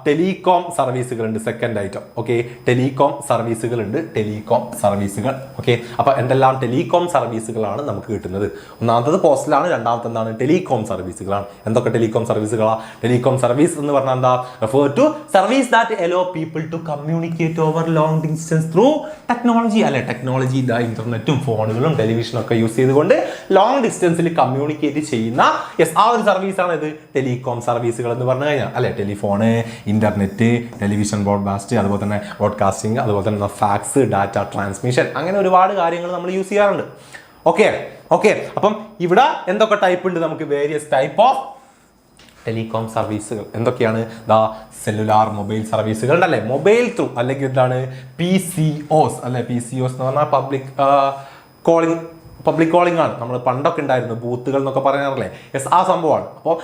ടെലികോം സർവീസുകളുണ്ട്, സെക്കൻഡ് ഐറ്റം. ഓക്കെ ടെലികോം സർവീസുകളുണ്ട്, ടെലികോം സർവീസുകൾ. ഓക്കെ അപ്പോൾ എന്തെല്ലാം ടെലികോം സർവീസുകളാണ് നമുക്ക് കിട്ടുന്നത്? ഒന്നാമത്തത് പോസ്റ്റലാണ്, രണ്ടാമത്തെ എന്താണ് ടെലികോം സർവീസുകളാണ്. എന്തൊക്കെ ടെലികോം സർവീസുകളാണ്? ടെലികോം സർവീസ് എന്ന് പറഞ്ഞാൽ എന്താ refer to service that allow people to communicate over long distance through technology അല്ലെ. ടെക്നോളജി ഇന്റർനെറ്റും ഫോണുകളും ടെലിവിഷനും ഒക്കെ യൂസ് ചെയ്തുകൊണ്ട് ലോങ് ഡിസ്റ്റൻസിൽ കമ്മ്യൂണിക്കേറ്റ് ചെയ്യുന്ന ആ ഒരു സർവീസാണ് ഇത് ടെലികോം സർവീസുകൾ എന്ന് പറഞ്ഞു കഴിഞ്ഞാൽ അല്ലെ. ടെലിഫോണ്, ഇന്റർനെറ്റ്, ടെലിവിഷൻ ബ്രോഡ്കാസ്റ്റ്, അതുപോലെ തന്നെ ബ്രോഡ്കാസ്റ്റിംഗ്, അതുപോലെ തന്നെ ഫാക്സ്, ഡാറ്റ ട്രാൻസ്മിഷൻ, അങ്ങനെ ഒരുപാട് കാര്യങ്ങൾ നമ്മൾ യൂസ് ചെയ്യാറുണ്ട്. ഓക്കെ അപ്പം ഇവിടെ എന്തൊക്കെ ടൈപ്പ് ഉണ്ട്? നമുക്ക് വേരിയസ് ടൈപ്പ് ഓഫ് ടെലികോം സർവീസുകൾ എന്തൊക്കെയാണ്? സെല്ലുലാർ മൊബൈൽ സർവീസുകൾ അല്ലെ, മൊബൈൽ ത്രൂ അല്ലെങ്കിൽ എന്താണ് PCOs അല്ലെ. PCOs എന്ന് പറഞ്ഞാൽ പബ്ലിക് കോളിംഗ് പബ്ലിക് കോളിംഗ് ആണ്. നമ്മൾ പണ്ടൊക്കെ ഉണ്ടായിരുന്നു ബൂത്തുകൾ എന്നൊക്കെ പറയാറില്ലേ, യെസ് ആ സംഭവമാണ്. അപ്പോൾ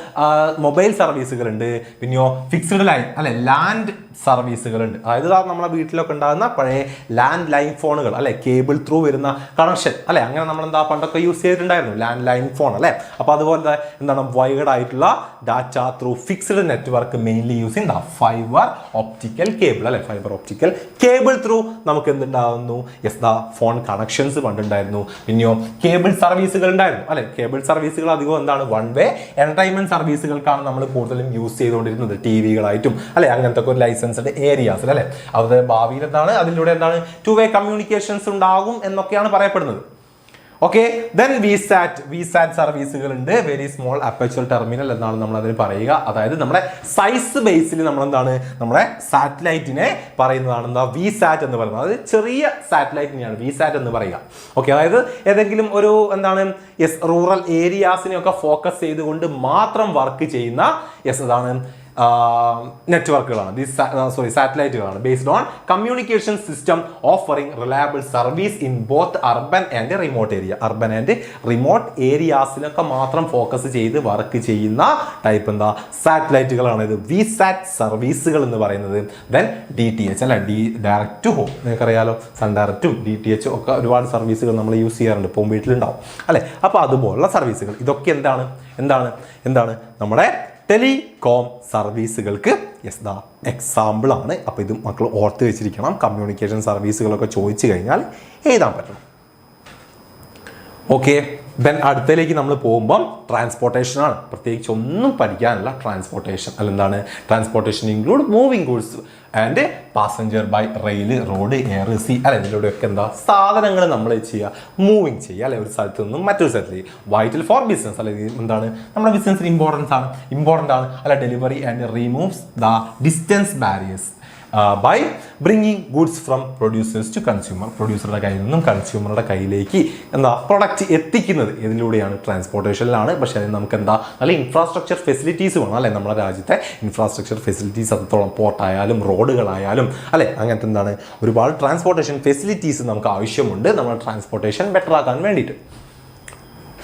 മൊബൈൽ സർവീസുകളുണ്ട്, പിന്നെയോ ഫിക്സ്ഡ് ലൈൻ അല്ലെ ലാൻഡ് സർവീസുകളുണ്ട്. അതായത് നമ്മളെ വീട്ടിലൊക്കെ ഉണ്ടാകുന്ന പഴയ ലാൻഡ് ലൈൻ ഫോണുകൾ അല്ലെ, കേബിൾ ത്രൂ വരുന്ന കണക്ഷൻ അല്ലെ, അങ്ങനെ നമ്മൾ എന്താ പണ്ടൊക്കെ യൂസ് ചെയ്തിട്ടുണ്ടായിരുന്നു ലാൻഡ് ലൈൻ ഫോൺ അല്ലെ. അപ്പോൾ അതുപോലെ എന്താണ് വൈഡ് ആയിട്ടുള്ള data through fixed network mainly using the fibre optical cable അല്ലെ, ഫൈബർ ഒപ്റ്റിക്കൽ കേബിൾ ത്രൂ നമുക്ക് എന്തുണ്ടാകുന്നു, യെസ് ദ ഫോൺ കണക്ഷൻസ് പണ്ടുണ്ടായിരുന്നു. പിന്നെയോ കേബിൾ സർവീസുകൾ ഉണ്ടായിരുന്നു അല്ലെ. കേബിൾ സർവീസുകൾ അധികം എന്താണ് വൺ വേ എന്റർടൈൻമെന്റ് സർവീസുകൾക്കാണ് നമ്മൾ കൂടുതലും യൂസ് ചെയ്തുകൊണ്ടിരുന്നത്, ടി വികളായിട്ടും അല്ലെ, അങ്ങനത്തെ ഒരു ലൈസൻസ്ഡ് ഏരിയാസിൽ അല്ലെ. അത് ഭാവിയിൽ എന്താണ് അതിലൂടെ എന്താണ് ടു വേ കമ്മ്യൂണിക്കേഷൻസ് ഉണ്ടാകും എന്നൊക്കെയാണ് പറയപ്പെടുന്നത്. ഓക്കെ, ദെൻ വിസാറ്റ് സർവീസുകൾ ഉണ്ട്, വെരി സ്മോൾ അപ്പർച്ചർ ടെർമിനൽ എന്നാണ് നമ്മൾ അതിന് പറയുക. അതായത് നമ്മുടെ സൈസ് ബേസിൽ നമ്മൾ എന്താണ് നമ്മുടെ സാറ്റലൈറ്റിനെ പറയുന്നതാണ് എന്താ വിസാറ്റ് എന്ന് പറയുന്നത്. അത് ചെറിയ സാറ്റലൈറ്റിനെയാണ് വിസാറ്റ് എന്ന് പറയുക. ഓക്കെ, അതായത് ഏതെങ്കിലും ഒരു എന്താണ് റൂറൽ ഏരിയാസിനെയൊക്കെ ഫോക്കസ് ചെയ്തുകൊണ്ട് മാത്രം വർക്ക് ചെയ്യുന്ന അതാണ് നെറ്റ്വർക്കുകളാണ്, സാറ്റലൈറ്റുകളാണ്. Based on communication system offering reliable service in both urban and remote area. Urban and remote ഏരിയാസിലൊക്കെ മാത്രം ഫോക്കസ് ചെയ്ത് വർക്ക് ചെയ്യുന്ന ടൈപ്പ് എന്താ സാറ്റലൈറ്റുകളാണ് ഇത് വിസാറ്റ് സർവീസുകൾ എന്ന് പറയുന്നത്. ദെൻ DTH അല്ല, ഡയറക്റ്റ് ടു ഹോം, നിങ്ങൾക്കറിയാലോ സൺ ഡയറക്റ്റും DTH ഒക്കെ ഒരുപാട് സർവീസുകൾ നമ്മൾ യൂസ് ചെയ്യാറുണ്ട്, ഇപ്പോൾ വീട്ടിലുണ്ടാവും അല്ലെ. അപ്പോൾ അതുപോലുള്ള സർവീസുകൾ ഇതൊക്കെ എന്താണ് നമ്മുടെ ടെലികോം സർവീസുകൾക്ക് എക്സാമ്പിൾ ആണ്. അപ്പോൾ ഇത് മക്കൾ ഓർത്ത് വെച്ചിരിക്കണം. കമ്മ്യൂണിക്കേഷൻ സർവീസുകളൊക്കെ ചോദിച്ചു കഴിഞ്ഞാൽ എഴുതാൻ പറ്റണം. ഓക്കെ, ദെൻ അടുത്തതിലേക്ക് നമ്മൾ പോകുമ്പം ട്രാൻസ്പോർട്ടേഷൻ ആണ്. പ്രത്യേകിച്ച് ഒന്നും പഠിക്കാനുള്ള ട്രാൻസ്പോർട്ടേഷൻ അല്ലെന്താണ് transportation include moving goods and passenger by rail, road, air, sea അല്ലെ. ഇതിലൂടെയൊക്കെ എന്താ സാധനങ്ങൾ നമ്മൾ ചെയ്യുക, മൂവിങ് ചെയ്യുക അല്ലെ, ഒരു സ്ഥലത്ത് നിന്നും മറ്റൊരു സ്ഥലത്തേക്ക്. വൈറ്റൽ ഫോർ ബിസിനസ് അല്ലെ, എന്താണ് നമ്മുടെ ബിസിനസ്സിന് ഇമ്പോർട്ടൻ്റ് ആണ് അല്ലെ. Delivery and removes the distance barriers by bringing goods from producers to consumer. പ്രൊഡ്യൂസറുടെ കയ്യിൽ നിന്നും കൺസ്യൂമറുടെ കയ്യിലേക്ക് പ്രൊഡക്റ്റ് എത്തിക്കുന്നത് ഇതിലൂടെയാണ്, ട്രാൻസ്പോർട്ടേഷനിലാണ്. പക്ഷേ അതിന് നമുക്ക് നല്ല ഇൻഫ്രാസ്ട്രക്ചർ ഫെസിലിറ്റീസ് വേണം അല്ലെ. നമ്മുടെ രാജ്യത്തെ ഇൻഫ്രാസ്ട്രക്ചർ ഫെസിലിറ്റീസ് അത്രത്തോളം പോർട്ടായാലും റോഡുകളായാലും അല്ലെ, അങ്ങനത്തെ ഒരുപാട് ട്രാൻസ്പോർട്ടേഷൻ ഫെസിലിറ്റീസ് നമുക്ക് ആവശ്യമുണ്ട് നമ്മുടെ ട്രാൻസ്പോർട്ടേഷൻ ബെറ്റർ ആക്കാൻ വേണ്ടിയിട്ട്.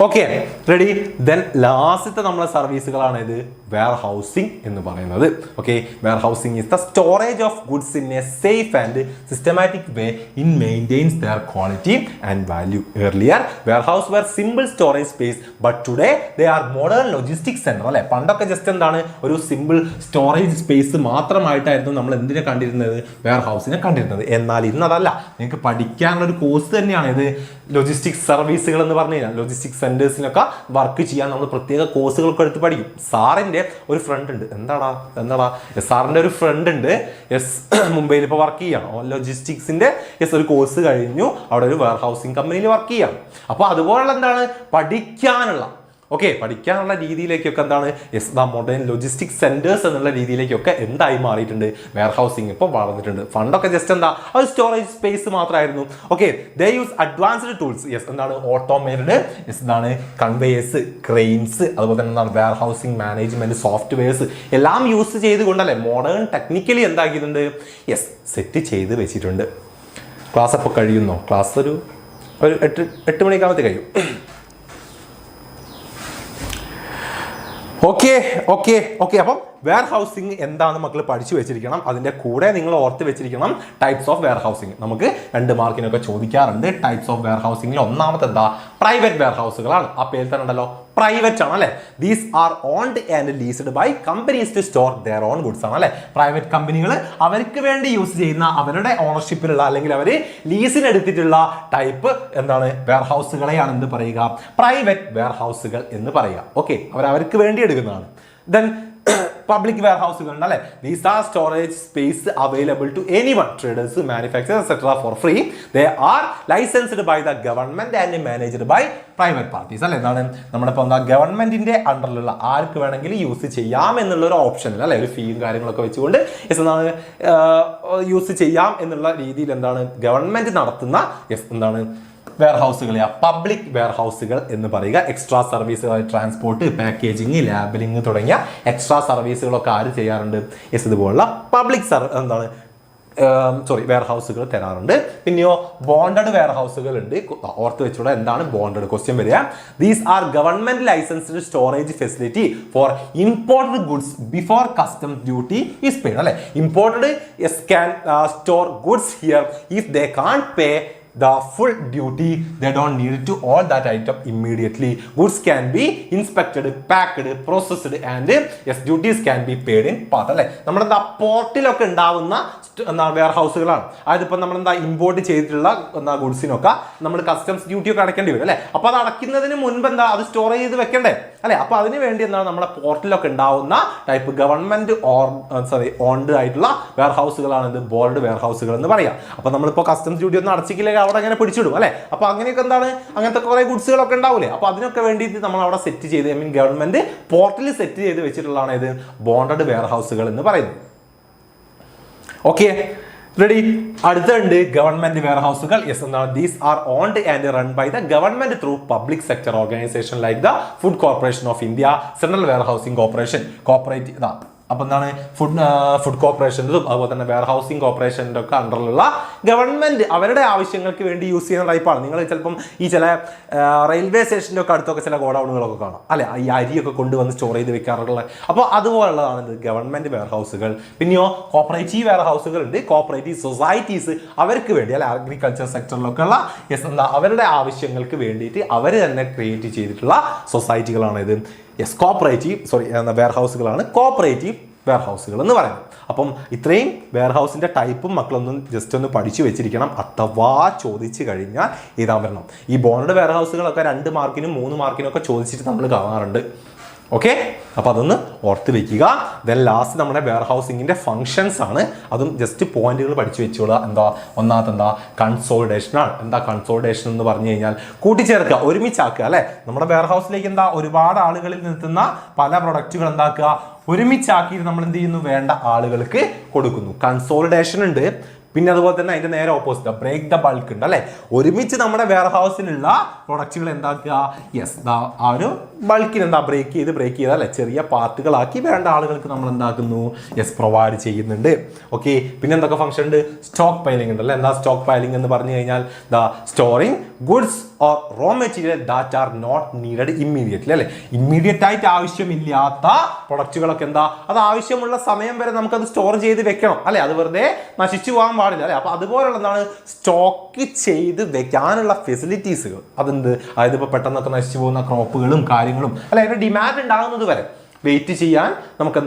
Okay, ready. ദെൻ ലാസ്റ്റത്തെ നമ്മളെ സർവീസുകളാണ് ഇത് വെയർ ഹൗസിംഗ് എന്ന് പറയുന്നത്. Okay, warehousing is the storage of goods in a safe and systematic way in maintains their quality and value. Earlier warehouse were simple storage space, but today they are modern logistics centre അല്ലെ. പണ്ടൊക്കെ ജസ്റ്റ് എന്താണ് ഒരു സിമ്പിൾ സ്റ്റോറേജ് സ്പേസ് മാത്രമായിട്ടായിരുന്നു നമ്മൾ എന്തിനെ കണ്ടിരുന്നത്, വെയർ ഹൗസിനെ കണ്ടിരുന്നത്. എന്നാൽ ഇന്നതല്ല, നിങ്ങൾക്ക് പഠിക്കാനുള്ള ഒരു കോഴ്സ് തന്നെയാണ് ഇത് ലോജിസ്റ്റിക്സ് സർവീസുകൾ എന്ന് പറഞ്ഞു കഴിഞ്ഞാൽ. ലോജിസ്റ്റിക്സ് സെന്റേഴ്സിനൊക്കെ വർക്ക് ചെയ്യാൻ നമ്മൾ പ്രത്യേക കോഴ്സുകളൊക്കെ എടുത്ത് പഠിക്കും. സാറിൻ്റെ ഒരു ഫ്രണ്ട് ഉണ്ട്, എന്താടാ സാറിൻ്റെ ഒരു ഫ്രണ്ട് ഉണ്ട്, മുംബൈയിൽ ഇപ്പോൾ വർക്ക് ചെയ്യണം, ലോജിസ്റ്റിക്സിന്റെ ഒരു കോഴ്സ് കഴിഞ്ഞു, അവിടെ ഒരു വെയർ ഹൗസിംഗ് കമ്പനിയിൽ വർക്ക് ചെയ്യണം. അപ്പോൾ അതുപോലുള്ള എന്താണ് പഠിക്കാനുള്ള രീതിയിലേക്കൊക്കെ എന്താണ് മോഡേൺ ലോജിസ്റ്റിക് സെന്റേഴ്സ് എന്നുള്ള രീതിയിലേക്കൊക്കെ എന്തായി മാറിയിട്ടുണ്ട്, വെയർ ഹൗസിംഗ് ഇപ്പോൾ വളർന്നിട്ടുണ്ട്. ഫണ്ടൊക്കെ ജസ്റ്റ് ഒരു സ്റ്റോറേജ് സ്പേസ് മാത്രമായിരുന്നു. ഓക്കെ, ദേ യൂസ് അഡ്വാൻസ്ഡ് ടൂൾസ്, എന്താണ് ഓട്ടോമേറ്റഡ് എന്താണ് കൺവേയേഴ്സ്, ക്രെയിൻസ്, അതുപോലെ തന്നെ എന്താണ് വെയർ ഹൗസിംഗ് മാനേജ്മെന്റ് സോഫ്റ്റ്വെയർസ് എല്ലാം യൂസ് ചെയ്തുകൊണ്ടല്ലേ മോഡേൺ ടെക്നിക്കലി എന്താക്കിയിട്ടുണ്ട്, സെറ്റ് ചെയ്ത് വെച്ചിട്ടുണ്ട്. ക്ലാസ് അപ്പോൾ കഴിയുന്നോ? ക്ലാസ് ഒരു 8 മണിക്കാമത്തെ കഴിയും. ഓക്കെ. അപ്പം വെയർ ഹൗസിംഗ് എന്താണെന്ന് മക്കൾ പഠിച്ചു വെച്ചിരിക്കണം. അതിൻ്റെ കൂടെ നിങ്ങൾ ഓർത്ത് വെച്ചിരിക്കണം ടൈപ്സ് ഓഫ് വെയർ ഹൗസിംഗ്. നമുക്ക് 2 മാർക്കിനൊക്കെ ചോദിക്കാറുണ്ട്. ടൈപ്സ് ഓഫ് വെയർ ഹൗസിംഗിൽ ഒന്നാമത്തെ പ്രൈവറ്റ് വെയർ ഹൗസുകളാണ്. ആ പേര് തന്നെ ഉണ്ടല്ലോ, പ്രൈവറ്റ് ആണ് അല്ലെ. These are owned and leased by companies to store their own goods ആണ് അല്ലെ. പ്രൈവറ്റ് കമ്പനികൾ അവർക്ക് വേണ്ടി യൂസ് ചെയ്യുന്ന അവരുടെ ഓണർഷിപ്പിലുള്ള അല്ലെങ്കിൽ അവർ ലീസിനെടുത്തിട്ടുള്ള ടൈപ്പ് എന്താണ് വെയർ ഹൗസുകളെയാണ് എന്ത് പറയുക, പ്രൈവറ്റ് വെയർ ഹൗസുകൾ എന്ന് പറയുക. ഓക്കെ, അവർക്ക് വേണ്ടി എടുക്കുന്നതാണ്. ദെൻ പബ്ലിക് വെയർ ഹൗസുകൾ ഉണ്ട് അല്ലെ. These are storage space available to anyone, traders, manufacturers etcetera for free. They are licensed by the government and managed by private parties അല്ലെ. എന്താണ് നമ്മുടെ ഇപ്പോൾ ഗവൺമെന്റിന്റെ അണ്ടറിലുള്ള ആർക്ക് വേണമെങ്കിലും യൂസ് ചെയ്യാം എന്നുള്ള ഒരു ഓപ്ഷൻ അല്ലെ, ഒരു ഫീയും കാര്യങ്ങളൊക്കെ വെച്ചുകൊണ്ട് എന്താണ് യൂസ് ചെയ്യാം എന്നുള്ള രീതിയിൽ എന്താണ് ഗവൺമെന്റ് നടത്തുന്ന എന്താണ് വെയർ ഹൗസുകളെ പബ്ലിക് വെയർ ഹൗസുകൾ എന്ന് പറയുക. എക്സ്ട്രാ സർവീസുകൾ, ട്രാൻസ്പോർട്ട്, പാക്കേജിങ്, ലാബലിംഗ് തുടങ്ങിയ എക്സ്ട്രാ സർവീസുകളൊക്കെ ആര് ചെയ്യാറുണ്ട്, ഇതുപോലുള്ള പബ്ലിക് വെയർ ഹൗസുകൾ തരാറുണ്ട്. പിന്നെയോ ബോണ്ടഡ് വെയർ ഹൗസുകൾ ഉണ്ട്. ഓർത്ത് വെച്ചൂടെ എന്താണ് ബോണ്ടഡ്? ക്വസ്റ്റ്യൻ വരിക, these are government licensed storage facility for imported goods before customs duty is paid. അല്ലെ, imported can store goods here if they can't pay the full duty, they don't need to all that item immediately. Goods can be inspected, packed, processed and yes, duties can be paid in part. അല്ലേ, നമ്മളെന്താ പോർട്ടിലൊക്കെ ഉണ്ടാവുന്ന വെയർ ഹൗസുകളാണ്. അതായത് ഇപ്പം നമ്മളെന്താ ഇമ്പോർട്ട് ചെയ്തിട്ടുള്ള ഗുഡ്സിനൊക്കെ നമ്മൾ കസ്റ്റംസ് ഡ്യൂട്ടി ഒക്കെ അടയ്ക്കേണ്ടി വരും. അല്ലേ, അപ്പോൾ അത് അടയ്ക്കുന്നതിന് മുൻപ് എന്താ അത് സ്റ്റോർ ചെയ്ത് വെക്കണ്ടേ? അല്ലെ, അപ്പോൾ അതിന് വേണ്ടി എന്താണ് നമ്മുടെ പോർട്ടിലൊക്കെ ഉണ്ടാവുന്ന ടൈപ്പ് ഗവൺമെന്റ് ഓൺഡ് ആയിട്ടുള്ള വെയർ ഹൗസുകളാണ് ഇത് ബോർഡ് വെയർ ഹൗസുകൾ എന്ന് പറയാം. അപ്പോൾ നമ്മളിപ്പോൾ കസ്റ്റംസ് ഡ്യൂട്ടി ഒന്നും അടച്ചിട്ടില്ലെങ്കിൽ അവിടെ അങ്ങനെ പിടിച്ചിടും. അല്ലെ, അപ്പോൾ അങ്ങനെയൊക്കെ എന്താണ് അങ്ങനത്തെ കുറെ ഗുഡ്സുകളൊക്കെ ഉണ്ടാവില്ലേ, അപ്പോൾ അതിനൊക്കെ വേണ്ടിയിട്ട് നമ്മൾ അവിടെ സെറ്റ് ചെയ്ത് ഗവൺമെന്റ് പോർട്ടിൽ സെറ്റ് ചെയ്ത് വെച്ചിട്ടുള്ളതാണ് ഇത് ബോണ്ടഡ് വെയർ ഹൗസുകൾ എന്ന് പറയുന്നത്. Okay, ready. അടുത്തുണ്ട് ഗവൺമെന്റ് വെയർ ഹൗസുകൾ. യെസ്, എന്താണ്? These are owned and run by the government through public sector organisation like the food corporation of India, central warehousing corporation, corporate അപ്പോൾ എന്താണ് ഫുഡ് കോർപ്പറേഷനും അതുപോലെ തന്നെ വെയർ ഹൗസിംഗ് കോർപ്പറേഷൻ്റെ ഒക്കെ അണ്ടറിലുള്ള ഗവൺമെന്റ് അവരുടെ ആവശ്യങ്ങൾക്ക് വേണ്ടി യൂസ് ചെയ്യുന്ന ടൈപ്പാണ്. നിങ്ങൾ ചിലപ്പം ഈ ചില റെയിൽവേ സ്റ്റേഷൻ്റെ ഒക്കെ അടുത്തൊക്കെ ചില ഗോഡൗണുകളൊക്കെ കാണാം. അല്ലെ, ഈ അരിയൊക്കെ കൊണ്ടുവന്ന് സ്റ്റോർ ചെയ്ത് വെക്കാറുള്ള, അപ്പോൾ അതുപോലുള്ളതാണ് ഇത് ഗവൺമെന്റ് വെയർ ഹൗസുകൾ. പിന്നെയോ കോപ്പറേറ്റീവ് വെയർ ഹൗസുകൾ ഉണ്ട്. കോപ്പറേറ്റീവ് സൊസൈറ്റീസ് അവർക്ക് വേണ്ടി അല്ലെ അഗ്രികൾച്ചർ സെക്ടറിലൊക്കെ ഉള്ള അവരുടെ ആവശ്യങ്ങൾക്ക് വേണ്ടിയിട്ട് അവർ തന്നെ ക്രിയേറ്റ് ചെയ്തിട്ടുള്ള സൊസൈറ്റികളാണ് ഇത് വെയർ ഹൗസുകളാണ് കോപ്പറേറ്റീവ് വെയർ ഹൗസുകൾ എന്ന് പറയുന്നത്. അപ്പം ഇത്രയും വെയർ ഹൗസിന്റെ ടൈപ്പും മക്കളൊന്നും ജസ്റ്റ് ഒന്ന് പഠിച്ചു വെച്ചിരിക്കണം. അഥവാ ചോദിച്ചു കഴിഞ്ഞാൽ എഴുതാൻ വരണം. ഈ ബോണ്ടഡ് വെയർ ഹൗസുകളൊക്കെ 2 മാർക്കിനും 3 മാർക്കിനും ഒക്കെ ചോദിച്ചിട്ട് നമ്മൾ കാണാറുണ്ട്. ഓക്കെ, അപ്പോൾ അതൊന്ന് ഓർത്ത് വെക്കുക. ദെൻ ലാസ്റ്റ് നമ്മുടെ വെയർ ഹൗസിങ്ങിന്റെ ഫംഗ്ഷൻസ് ആണ്. അതും ജസ്റ്റ് പോയിന്റുകൾ പഠിച്ചു വെച്ചോളുക. ഒന്നാമത്തെ കൺസോളിഡേഷൻ ആണ്. എന്താ കൺസോളിഡേഷൻ എന്ന് പറഞ്ഞു കഴിഞ്ഞാൽ കൂട്ടിച്ചേർക്കുക, ഒരുമിച്ചാക്കുക. അല്ലെ, നമ്മുടെ വെയർ ഹൗസിലേക്ക് ഒരുപാട് ആളുകളിൽ നിർത്തുന്ന പല പ്രൊഡക്റ്റുകൾ എന്താക്കുക, ഒരുമിച്ചാക്കി നമ്മൾ എന്ത് ചെയ്യുന്നു, വേണ്ട ആളുകൾക്ക് കൊടുക്കുന്നു. കൺസോളിഡേഷൻ ഉണ്ട്. പിന്നെ അതുപോലെ തന്നെ അതിന്റെ നേരെ ഓപ്പോസിറ്റ് ബ്രേക്ക് ദ ബൾക്ക് ഉണ്ട്. അല്ലെ, ഒരുമിച്ച് നമ്മുടെ വെയർ ഹൗസിലുള്ള പ്രൊഡക്റ്റുകൾ എന്താക്കുക, ആ ഒരു ബൾക്കിന് ബ്രേക്ക് ചെയ്ത് അല്ലെ ചെറിയ പാർട്ടുകളാക്കി വേണ്ട ആളുകൾക്ക് നമ്മൾ എന്താക്കുന്നു, പ്രൊവൈഡ് ചെയ്യുന്നുണ്ട്. ഓക്കെ, പിന്നെ എന്തൊക്കെ ഫംഗ്ഷൻ ഉണ്ട്? സ്റ്റോക്ക് പൈലിംഗ് ഉണ്ട്. അല്ലെ, എന്താ സ്റ്റോക്ക് പൈലിംഗ് എന്ന് പറഞ്ഞു കഴിഞ്ഞാൽ storing goods or raw material that are not needed immediately. അല്ലെ, ഇമ്മീഡിയറ്റ് ആയിട്ട് ആവശ്യമില്ലാത്ത പ്രൊഡക്റ്റുകളൊക്കെ അത് ആവശ്യമുള്ള സമയം വരെ നമുക്കത് സ്റ്റോർ ചെയ്ത് വെക്കണം. അല്ലെ, അത് വെറുതെ നശിച്ചു പോകാൻ പാടില്ല. അല്ലെ, അപ്പൊ അതുപോലുള്ള സ്റ്റോക്ക് ചെയ്ത് വെക്കാനുള്ള ഫെസിലിറ്റീസുകൾ അതെന്ത്, അതായത് ഇപ്പൊ പെട്ടെന്നൊക്കെ നശിച്ചു പോകുന്ന ക്രോപ്പുകളും കാര്യങ്ങളും അല്ലെ അതിന്റെ ഡിമാൻഡ് ഉണ്ടാകുന്നത് വരെ വെയിറ്റ് ചെയ്യാൻ നമുക്ക്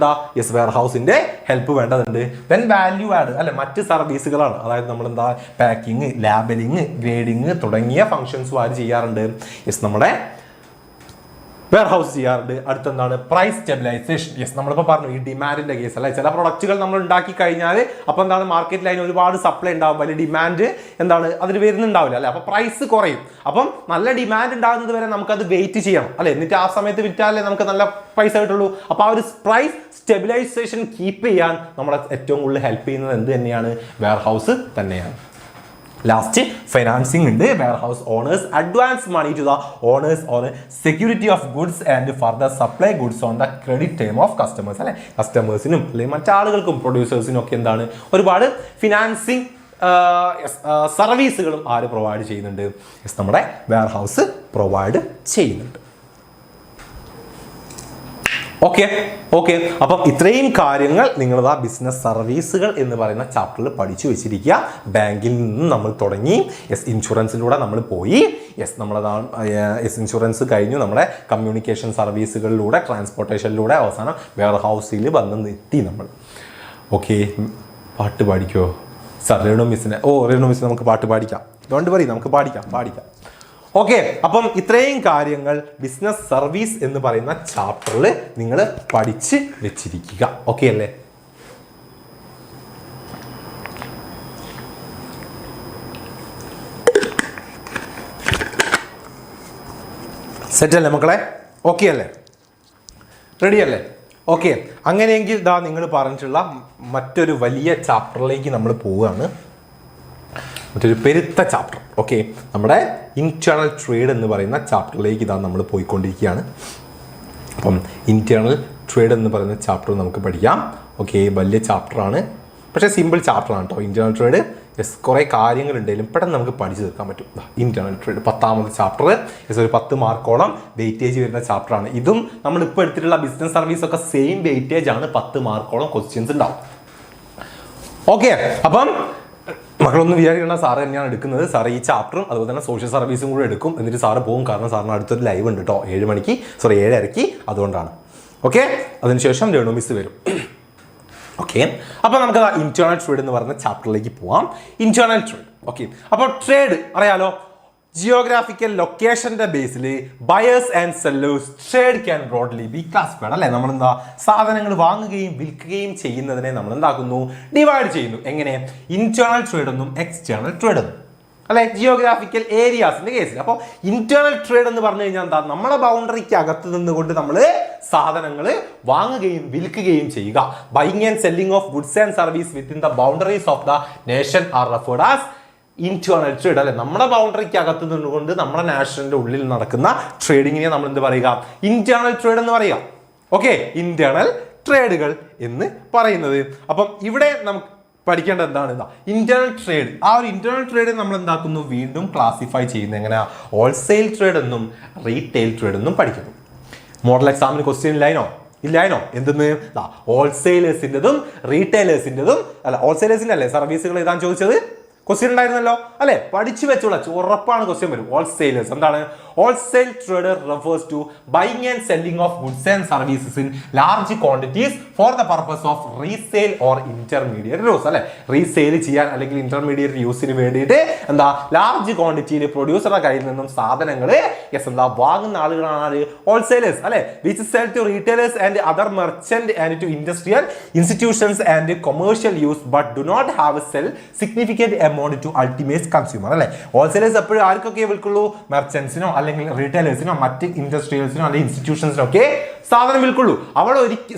വെയർ ഹൗസിന്റെ ഹെൽപ്പ് വേണ്ടതുണ്ട്. ദെൻ വാല്യൂ ആഡ് അല്ലെ മറ്റ് സർവീസുകളാണ്. അതായത് നമ്മൾ പാക്കിങ്, ലാബലിങ്, ഗ്രേഡിങ് തുടങ്ങിയ ഫംഗ്ഷൻസും ആര് ചെയ്യാറുണ്ട്? നമ്മുടെ വെയർ ഹൗസ് ചെയ്യാറുണ്ട്. അടുത്തെന്താണ്? Price stabilisation. നമ്മളിപ്പോൾ പറഞ്ഞു ഈ ഡിമാൻഡിന്റെ കേസ് അല്ലെ, ചില പ്രൊഡക്റ്റുകൾ നമ്മൾ ഉണ്ടാക്കി കഴിഞ്ഞാൽ അപ്പോൾ മാർക്കറ്റിൽ അതിന് ഒരുപാട് സപ്ലൈ ഉണ്ടാവും, വലിയ ഡിമാൻഡ് അതിന് വരുന്നുണ്ടാവില്ല. അല്ലെ, അപ്പോൾ പ്രൈസ് കുറയും. അപ്പം നല്ല ഡിമാൻഡ് ഉണ്ടാകുന്നത് വരെ നമുക്കത് വെയിറ്റ് ചെയ്യണം. അല്ലെ, എന്നിട്ട് ആ സമയത്ത് വിറ്റാലേ നമുക്ക് നല്ല പൈസ കിട്ടുള്ളൂ. അപ്പോൾ ആ ഒരു പ്രൈസ് സ്റ്റെബിലൈസേഷൻ കീപ്പ് ചെയ്യാൻ നമ്മളെ ഏറ്റവും കൂടുതൽ ഹെൽപ്പ് ചെയ്യുന്നത് എന്ത് തന്നെയാണ്? വെയർ ഹൗസ് തന്നെയാണ്. ലാസ്റ്റ് ഫൈനാൻസിങ് ഉണ്ട്. Warehouse owners advance money to the owners on security of goods and further supply goods on the credit time of customers. അല്ലെ, കസ്റ്റമേഴ്സിനും അല്ലെങ്കിൽ മറ്റാളുകൾക്കും പ്രൊഡ്യൂസേഴ്സിനും ഒക്കെ ഒരുപാട് ഫിനാൻസിങ് സർവീസുകളും ആര് പ്രൊവൈഡ് ചെയ്യുന്നുണ്ട്? നമ്മുടെ വെയർ ഹൗസ് പ്രൊവൈഡ് ചെയ്യുന്നുണ്ട്. ഓക്കെ അപ്പം ഇത്രയും കാര്യങ്ങൾ നിങ്ങൾ ബിസിനസ് സർവീസുകൾ എന്ന് പറയുന്ന ചാപ്റ്ററിൽ പഠിച്ചു വെച്ചിരിക്കുക. ബാങ്കിൽ നിന്ന് നമ്മൾ തുടങ്ങി, ഇൻഷുറൻസിലൂടെ നമ്മൾ പോയി, ഇൻഷുറൻസ് കഴിഞ്ഞു, നമ്മുടെ കമ്മ്യൂണിക്കേഷൻ സർവീസുകളിലൂടെ, ട്രാൻസ്പോർട്ടേഷനിലൂടെ അവസാനം വെയർ ഹൗസിൽ വന്ന് എത്തി നമ്മൾ. ഓക്കെ, പാട്ട് പാടിക്കോ സാർ? രേണു മിസ്സിനെ നമുക്ക് പാട്ട് പാടിക്കാം. ഡോണ്ട് വറി, നമുക്ക് പാടിക്കാം. ഓക്കെ, അപ്പം ഇത്രയും കാര്യങ്ങൾ ബിസിനസ് സർവീസ് എന്ന് പറയുന്ന ചാപ്റ്ററിൽ നിങ്ങൾ പഠിച്ച് വെച്ചിരിക്കുക. ഓക്കെ അല്ലേ? സെറ്റ് അല്ലേ മക്കളെ? ഓക്കെ അല്ലേ? റെഡി അല്ലേ? ഓക്കെ, അങ്ങനെയെങ്കിൽ നിങ്ങൾ പറഞ്ഞിട്ടുള്ള മറ്റൊരു വലിയ ചാപ്റ്ററിലേക്ക് നമ്മൾ പോവുകയാണ്. മറ്റൊരു പെരുത്ത ചാപ്റ്റർ. ഓക്കെ, നമ്മുടെ ഇന്റേണൽ ട്രേഡ് എന്ന് പറയുന്ന ചാപ്റ്ററിലേക്ക് നമ്മൾ പോയിക്കൊണ്ടിരിക്കുകയാണ്. അപ്പം ഇന്റേണൽ ട്രേഡ് എന്ന് പറയുന്ന ചാപ്റ്റർ നമുക്ക് പഠിക്കാം. ഓക്കെ, വലിയ ചാപ്റ്ററാണ്. പക്ഷേ സിമ്പിൾ ചാപ്റ്റർ ആണ് കേട്ടോ ഇന്റേണൽ ട്രേഡ്. യെസ്, കുറേ കാര്യങ്ങളുണ്ടെങ്കിലും പെട്ടെന്ന് നമുക്ക് പഠിച്ചു തീർക്കാൻ പറ്റും. ഇന്റേണൽ ട്രേഡ് 10ാമത്തെ ചാപ്റ്റർ. യെസ്, ഒരു 10 മാർക്കോളം വെയിറ്റേജ് വരുന്ന ചാപ്റ്ററാണ്. ഇതും നമ്മളിപ്പോൾ എടുത്തിട്ടുള്ള ബിസിനസ് സർവീസ് ഒക്കെ സെയിം വെയിറ്റേജ് ആണ്. 10 മാർക്കോളം ക്വസ്റ്റ്യൻസ് ഉണ്ടാവും. ഓക്കെ, അപ്പം മക്കളൊന്നും വിചാരിക്കേണ്ട, സാറ് തന്നെയാണ് എടുക്കുന്നത്. സാറ് ഈ ചാപ്റ്ററും അതുപോലെ തന്നെ സോഷ്യൽ സർവീസും കൂടെ എടുക്കും. എന്നിട്ട് സാറ് പോകും. കാരണം സാറിന് അടുത്തൊരു ലൈവ് ഉണ്ട് കേട്ടോ, 7:30. അതുകൊണ്ടാണ്. ഓക്കെ, അതിനുശേഷം രേണു മിസ് വരും. ഓക്കെ, അപ്പോൾ നമുക്ക് ഇന്റേണൽ ട്രേഡ് എന്ന് പറയുന്ന ചാപ്റ്ററിലേക്ക് പോവാം. Internal trade. ഓക്കെ, അപ്പോൾ ട്രേഡ് അറിയാലോ, ജിയോഗ്രാഫിക്കൽ ലൊക്കേഷന്റെ ബേസിൽ buyers and sellers trade can broadly be classified. അല്ലെ, നമ്മൾ എന്താ സാധനങ്ങൾ വാങ്ങുകയും വിൽക്കുകയും ചെയ്യുന്നതിനെ നമ്മൾ എന്താക്കുന്നു, ഡിവൈഡ് ചെയ്യുന്നു. എങ്ങനെ? ഇന്റേണൽ ട്രേഡ് എന്നും എക്സ്റ്റേണൽ ട്രേഡ് എന്നും. അല്ലെ, ജിയോഗ്രാഫിക്കൽ ഏരിയാസിന്റെ കേസിൽ. അപ്പോൾ ഇന്റേണൽ ട്രേഡ് എന്ന് പറഞ്ഞു കഴിഞ്ഞാൽ എന്താ, നമ്മുടെ ബൗണ്ടറിക്ക് അകത്ത് നിന്നുകൊണ്ട് നമ്മൾ സാധനങ്ങൾ വാങ്ങുകയും വിൽക്കുകയും ചെയ്യുക. Buying and selling of goods and service within the boundaries of the nation R referred as internal trade. അല്ലെ, നമ്മുടെ ബൗണ്ടറിക്ക് അകത്ത് നിന്നുകൊണ്ട് നമ്മുടെ നാഷണലിന്റെ ഉള്ളിൽ നടക്കുന്ന ട്രേഡിങ്ങിനെ നമ്മൾ എന്ത് പറയുക? ഇന്റേണൽ ട്രേഡ് എന്ന് പറയുക. ഓക്കെ, ഇന്റേണൽ ട്രേഡുകൾ എന്ന് പറയുന്നത്. അപ്പം ഇവിടെ നമുക്ക് പഠിക്കേണ്ടത് എന്താണ്? Internal trade. ആ ഒരു ഇന്റേണൽ ട്രേഡ് നമ്മൾ എന്താക്കുന്നു, വീണ്ടും ക്ലാസിഫൈ ചെയ്യുന്നത് എങ്ങനെയാ? ഹോൾസെയിൽ ട്രേഡ് എന്നും റീറ്റെയിൽ ട്രേഡ് എന്നും പഠിക്കുന്നു. മോഡൽ എക്സാമിന് ക്വസ്റ്റ്യൻ ഇല്ലായിനോ? എന്തെന്ന്? ഹോൾസെയിലേഴ്സിൻ്റെതും റീറ്റെയിലേഴ്സിൻ്റെതും അല്ല, ഹോൾസെയിലേഴ്സിൻ്റെ അല്ലേ സർവീസുകൾ എഴുതാൻ ചോദിച്ചത്? ക്വസ്റ്റ്യൻ ഉണ്ടായിരുന്നല്ലോ അല്ലെ, പഠിച്ചു വെച്ചോളാം, ഉറപ്പാണ് ക്വസ്റ്റ്യൻ വരും. ഹോൾസെയിലേഴ്സ് എന്താണ്? Wholesale trader refers to buying and selling of goods and services in large quantities for the purpose of resale or intermediate use. അല്ലെ, റീസെയിൽ ചെയ്യാൻ അല്ലെങ്കിൽ ഇന്റർമീഡിയറ്റ് യൂസിന് വേണ്ടിയിട്ട് എന്താ ലാർജ് ക്വാണ്ടിറ്റിയിൽ പ്രൊഡ്യൂസറുടെ കയ്യിൽ നിന്നും സാധനങ്ങൾ എന്താ വാങ്ങുന്ന ആളുകളാണ് ഹോൾസെയിലേഴ്സ്. അല്ലെ, which sell to retailers and other merchant and to industrial institutions and commercial use but do not have sell significant amount to ultimate consumer. അല്ലെ, ഹോൾസെയിലേഴ്സ് എപ്പോഴും ആർക്കൊക്കെ വിൽക്കുള്ളൂ? മെർച്ചൻസിനോ അല്ലെങ്കിൽ റീറ്റെയിലേഴ്സിനോ മറ്റ് ഇൻഡസ്ട്രിയൽസിനോ അല്ലെങ്കിൽ ഇൻസ്റ്റിറ്റ്യൂഷൻസിനോ ഒക്കെ സാധനം വിൽക്കുള്ളൂ. അവരെ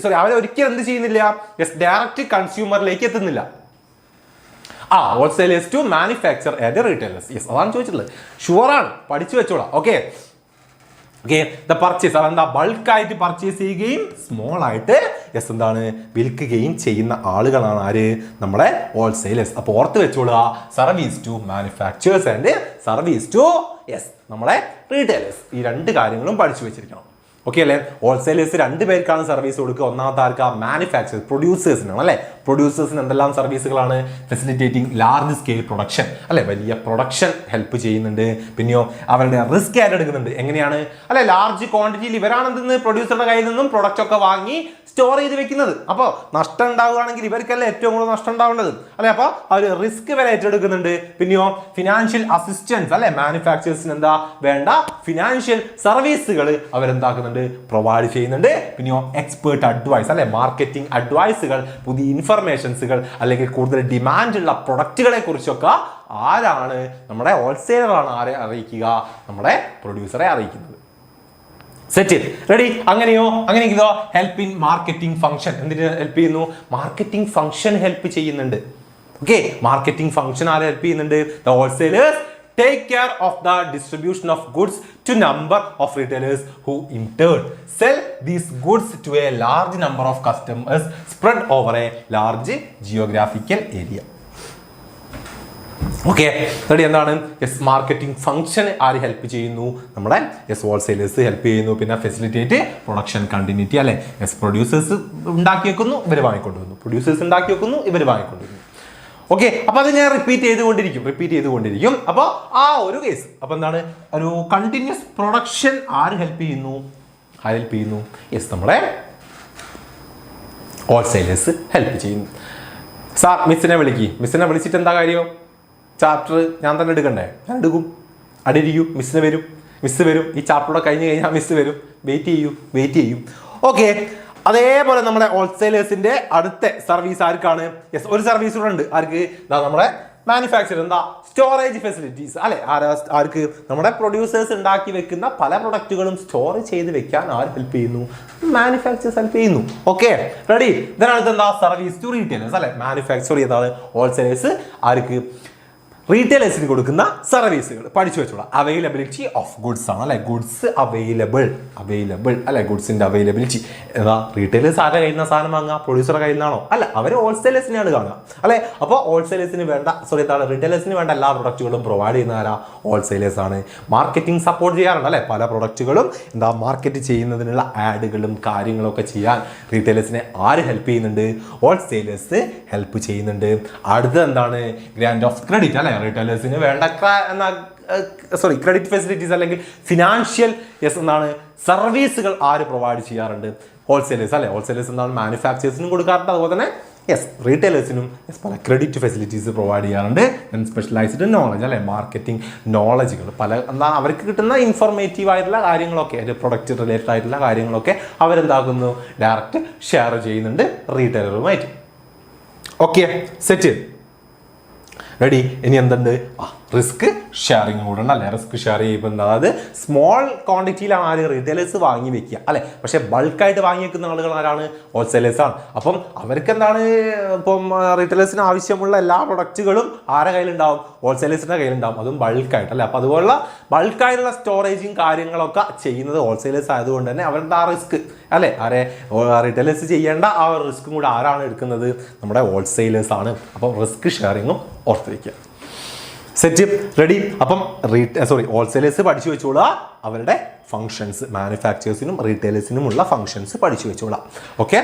ഒരിക്കലും എന്ത് ചെയ്യുന്നില്ല? ഡയറക്റ്റ് കൺസ്യൂമറിലേക്ക് എത്തുന്നില്ല. Wholesalers to manufacture and retailers. Yes, അതാണ് ചോദിച്ചിട്ടുള്ളത്. ഷുവറാണ്, പഠിച്ചു വെച്ചോളാം. ഓക്കെ, ദ പർച്ചേസ് അതെന്താ, ബൾക്കായിട്ട് പർച്ചേസ് ചെയ്യുകയും സ്മോൾ ആയിട്ട് എന്താണ് വിൽക്കുകയും ചെയ്യുന്ന ആളുകളാണ് ആര്? നമ്മുടെ ഹോൾസെയിലേഴ്സ്. അപ്പോൾ ഓർത്ത് വെച്ചോളുക, service to manufacturers and service to നമ്മുടെ റീറ്റെയിലേഴ്സ്. ഈ 2 കാര്യങ്ങളും പഠിച്ചു വെച്ചിരിക്കണം. ഓക്കെ അല്ലേ? ഹോൾസെയിലേഴ്സ് 2 പേർക്കാണ് സർവീസ് കൊടുക്കുക. ഒന്നാമത്തെ ആർക്കാ? മാനുഫാക്ചേഴ്സ്, പ്രൊഡ്യൂസേഴ്സിനാണ്. അല്ലെ, പ്രൊഡ്യൂസേഴ്സിന് എന്തെല്ലാം സർവീസുകളാണ്? Facilitating large scale production. അല്ലെ, വലിയ പ്രൊഡക്ഷൻ ഹെൽപ്പ് ചെയ്യുന്നുണ്ട്. പിന്നെയോ അവരുടെ റിസ്ക് ഏറ്റെടുക്കുന്നുണ്ട്. എങ്ങനെയാണ്? അല്ലെ, ലാർജ് ക്വാണ്ടിറ്റിയിൽ ഇവരാണ് എന്തെന്ന് പ്രൊഡ്യൂസറുടെ കയ്യിൽ നിന്നും പ്രൊഡക്റ്റ് ഒക്കെ വാങ്ങി സ്റ്റോർ ചെയ്ത് വെക്കുന്നത്. അപ്പോൾ നഷ്ടം ഉണ്ടാവുകയാണെങ്കിൽ ഇവർക്കല്ലേ ഏറ്റവും കൂടുതൽ നഷ്ടം ഉണ്ടാവേണ്ടത്. അല്ലെ, അപ്പോൾ അവർ റിസ്ക് വരെ ഏറ്റെടുക്കുന്നുണ്ട്. പിന്നെയോ ഫിനാൻഷ്യൽ അസിസ്റ്റൻസ്. അല്ലെ, മാനുഫാക്ചേഴ്സിന് എന്താ വേണ്ട? ഫിനാൻഷ്യൽ സർവീസുകൾ അവരെന്താക്കുന്നുണ്ട്? പ്രൊവൈഡ് ചെയ്യുന്നുണ്ട്. പിന്നെയോ എക്സ്പേർട്ട് അഡ്വൈസ്. അല്ലെ, മാർക്കറ്റിംഗ് അഡ്വൈസുകൾ, പുതിയ ഇൻഫർമേഷൻസുകൾ അല്ലെങ്കിൽ കൂടുതൽ ഡിമാൻഡുള്ള പ്രൊഡക്റ്റുകളെ കുറിച്ചൊക്കെ ആരാണ്? നമ്മുടെ ഹോൾസെയിലറാണ് ആരെ അറിയിക്കുക? നമ്മുടെ പ്രൊഡ്യൂസറെ അറിയിക്കുന്നത്. Set, ready? അങ്ങനെയോ അങ്ങനെയെങ്കിലോ ഹെൽപ്പ് ഇൻ മാർക്കറ്റിംഗ് ഫംഗ്ഷൻ. എന്തിന് ഹെൽപ്പ് ചെയ്യുന്നു? മാർക്കറ്റിംഗ് ഫംഗ്ഷൻ ഹെൽപ്പ് ചെയ്യുന്നുണ്ട്. ഓക്കെ, മാർക്കറ്റിംഗ് ഫംഗ്ഷൻ ആരെ ഹെൽപ്പ് ചെയ്യുന്നുണ്ട്? The wholesalers take care of the distribution of goods to number of retailers who in turn sell these goods to a large number of customers spread over a large geographical area. Okay, ready? എന്താണ്? മാർക്കറ്റിംഗ് ഫംഗ്ഷൻ ആര് ഹെൽപ്പ് ചെയ്യുന്നു? നമ്മുടെ ഹോൾസെയിലേഴ്സ് ഹെൽപ്പ് ചെയ്യുന്നു. പിന്നെ ഫെസിലിറ്റേറ്റ് പ്രൊഡക്ഷൻ കണ്ടിന്യൂറ്റി. അല്ലെ, പ്രൊഡ്യൂസേഴ്സ് ഉണ്ടാക്കി വെക്കുന്നു, ഇവർ വാങ്ങിക്കൊണ്ടുവന്നു. പ്രൊഡ്യൂസേഴ്സ് ഉണ്ടാക്കി വെക്കുന്നു, ഇവർ വാങ്ങിക്കൊണ്ടുവന്നു. ഓക്കെ, അപ്പൊ അത് ഞാൻ റിപ്പീറ്റ് ചെയ്തുകൊണ്ടിരിക്കും. അപ്പോൾ ആ ഒരു കേസ് അപ്പൊ എന്താണ്? ഒരു കണ്ടിന്യൂസ് പ്രൊഡക്ഷൻ ആര് ഹെൽപ്പ് ചെയ്യുന്നു? നമ്മുടെ ഹോൾസെയിലേഴ്സ് ഹെൽപ്പ് ചെയ്യുന്നു. സാർ മിസ്സിനെ വിളിച്ചിട്ട് എന്താ കാര്യം? ചാപ്റ്റർ ഞാൻ തന്നെ എടുക്കണ്ടേ? ഞാൻ എടുക്കും. അടിയിരിക്കും, മിസ് വരും. ഈ ചാപ്റ്ററോടെ കഴിഞ്ഞ് കഴിഞ്ഞാൽ മിസ് വരും. വെയിറ്റ് ചെയ്യും. ഓക്കെ, അതേപോലെ നമ്മുടെ ഹോൾസെയിലേഴ്സിന്റെ അടുത്ത സർവീസ് ആർക്കാണ്? ഒരു സർവീസ് കൂടെ ഉണ്ട്. ആർക്ക്? നമ്മുടെ മാനുഫാക്ചർ. എന്താ? Storage facilities. അല്ലെ, ആർക്ക്? നമ്മുടെ പ്രൊഡ്യൂസേഴ്സ് ഉണ്ടാക്കി വെക്കുന്ന പല പ്രൊഡക്റ്റുകളും സ്റ്റോർ ചെയ്ത് വെക്കാൻ ആര് ഹെൽപ്പ് ചെയ്യുന്നു? മാനുഫാക്ചേഴ്സ് ഹെൽപ്പ് ചെയ്യുന്നു. Okay, ready? ഇതിനടുത്ത് എന്താ? Service to retailers. അല്ലെ, മാനുഫാക്ചർ ചെയ്താണ് ഹോൾസെയിലേഴ്സ് ആർക്ക്? റീറ്റെയിലേഴ്സിന് കൊടുക്കുന്ന സർവീസുകൾ പഠിച്ചു വെച്ചോളാം. അവൈലബിലിറ്റി ഓഫ് ഗുഡ്സ് ആണ് അല്ലെ, ഗുഡ്സ് അവൈലബിൾ അല്ലെ, ഗുഡ്സിന്റെ അവൈലബിലിറ്റി. എന്താ റീറ്റെയിലേഴ്സ് ആരുടെ കയ്യിൽ നിന്ന് സാധനം വാങ്ങുക? പ്രൊഡ്യൂസറുടെ കയ്യിൽ നിന്നാണോ? അല്ല, അവർ ഹോൾസെയിലേഴ്സിനെയാണ് കാണുക അല്ലെ. അപ്പോൾ ഹോൾസെയിലേഴ്സിന് വേണ്ട റീറ്റെയിലേഴ്സിന് വേണ്ട എല്ലാ പ്രൊഡക്റ്റുകളും പ്രൊവൈഡ് ചെയ്യുന്ന ആരാ? ഹോൾസെയിലേഴ്സ് ആണ്. മാർക്കറ്റിംഗ് സപ്പോർട്ട് ചെയ്യാറുണ്ട് അല്ലെ, പല പ്രൊഡക്റ്റുകളും എന്താ മാർക്കറ്റ് ചെയ്യുന്നതിനുള്ള ആഡുകളും കാര്യങ്ങളൊക്കെ ചെയ്യാൻ റീറ്റെയിലേഴ്സിനെ ആര് ഹെൽപ്പ് ചെയ്യുന്നുണ്ട്? ഹോൾസെയിലേഴ്സ് ഹെൽപ്പ് ചെയ്യുന്നുണ്ട്. അടുത്തത് എന്താണ്? ഗ്രാൻഡ് ഓഫ് ക്രെഡിറ്റ് അല്ലെ, റീറ്റെയിലേഴ്സിന് വേണ്ട ക്രെഡിറ്റ് ഫെസിലിറ്റീസ് അല്ലെങ്കിൽ ഫിനാൻഷ്യൽ എന്താണ് സർവീസുകൾ ആര് പ്രൊവൈഡ് ചെയ്യാറുണ്ട്? ഹോൾസെയിലേഴ്സ് അല്ലെ. ഹോൾസെയിലേഴ്സ് എന്താണ് മാനുഫാക്ചേഴ്സിനും കൊടുക്കാറുണ്ട്, അതുപോലെ തന്നെ റീറ്റെയിലേഴ്സിനും പല ക്രെഡിറ്റ് ഫെസിലിറ്റീസ് പ്രൊവൈഡ് ചെയ്യാറുണ്ട്. സ്പെഷ്യലൈസ്ഡ് നോളജ് അല്ലെ, മാർക്കറ്റിംഗ് നോളജുകൾ പല എന്താ അവർക്ക് കിട്ടുന്ന ഇൻഫോർമേറ്റീവ് ആയിട്ടുള്ള കാര്യങ്ങളൊക്കെ, പ്രൊഡക്റ്റ് റിലേറ്റഡ് ആയിട്ടുള്ള കാര്യങ്ങളൊക്കെ അവരെന്താക്കുന്നു? ഡയറക്റ്റ് ഷെയർ ചെയ്യുന്നുണ്ട് റീറ്റെയിലറുമായിട്ട്. Okay, set ready. ഇനി എന്തുണ്ട്? റിസ്ക് ഷെയറിങ് കൂടെ ഉണ്ട് അല്ലെ. റിസ്ക് ഷെയർ ചെയ്യുമ്പോൾ അതായത് സ്മോൾ ക്വാണ്ടിറ്റിയിലാണ് ആര് റീറ്റെയിലേഴ്സ് വാങ്ങി വെക്കുക അല്ലെ, പക്ഷെ ബൾക്കായിട്ട് വാങ്ങി വെക്കുന്ന ആളുകൾ ആരാണ്? ഹോൾസെയിലേഴ്സ് ആണ്. അപ്പം അവർക്ക് എന്താണ് ഇപ്പം റീറ്റെയിലേഴ്സിന് ആവശ്യമുള്ള എല്ലാ പ്രൊഡക്റ്റുകളും ആരുടെ കയ്യിലുണ്ടാവും? ഹോൾസെയിലേഴ്സിന്റെ കയ്യിലുണ്ടാവും, അതും ബൾക്കായിട്ട് അല്ലെ. അപ്പം അതുപോലുള്ള ബൾക്കായിട്ടുള്ള സ്റ്റോറേജും കാര്യങ്ങളൊക്കെ ചെയ്യുന്നത് ഹോൾസെയിലേഴ്സ് ആയതുകൊണ്ട് തന്നെ അവരുടെ ആ റിസ്ക് അല്ലെ, റീറ്റെയിലേഴ്സ് ചെയ്യേണ്ട ആ റിസ്ക്കും കൂടെ ആരാണ് എടുക്കുന്നത്? നമ്മുടെ ഹോൾസെയിലേഴ്സ് ആണ്. അപ്പം റിസ്ക് ഷെയറിങ്ങും ഓർത്ത് വയ്ക്കുക. Set ready. അപ്പം ഹോൾസെയിലേഴ്സ് പഠിച്ചു വെച്ചോളാം അവരുടെ ഫങ്ഷൻസ്, മാനുഫാക്ചേഴ്സിനും റീറ്റെയിലേഴ്സിനുമുള്ള ഫങ്ഷൻസ് പഠിച്ചു വെച്ചോളാം. ഓക്കെ.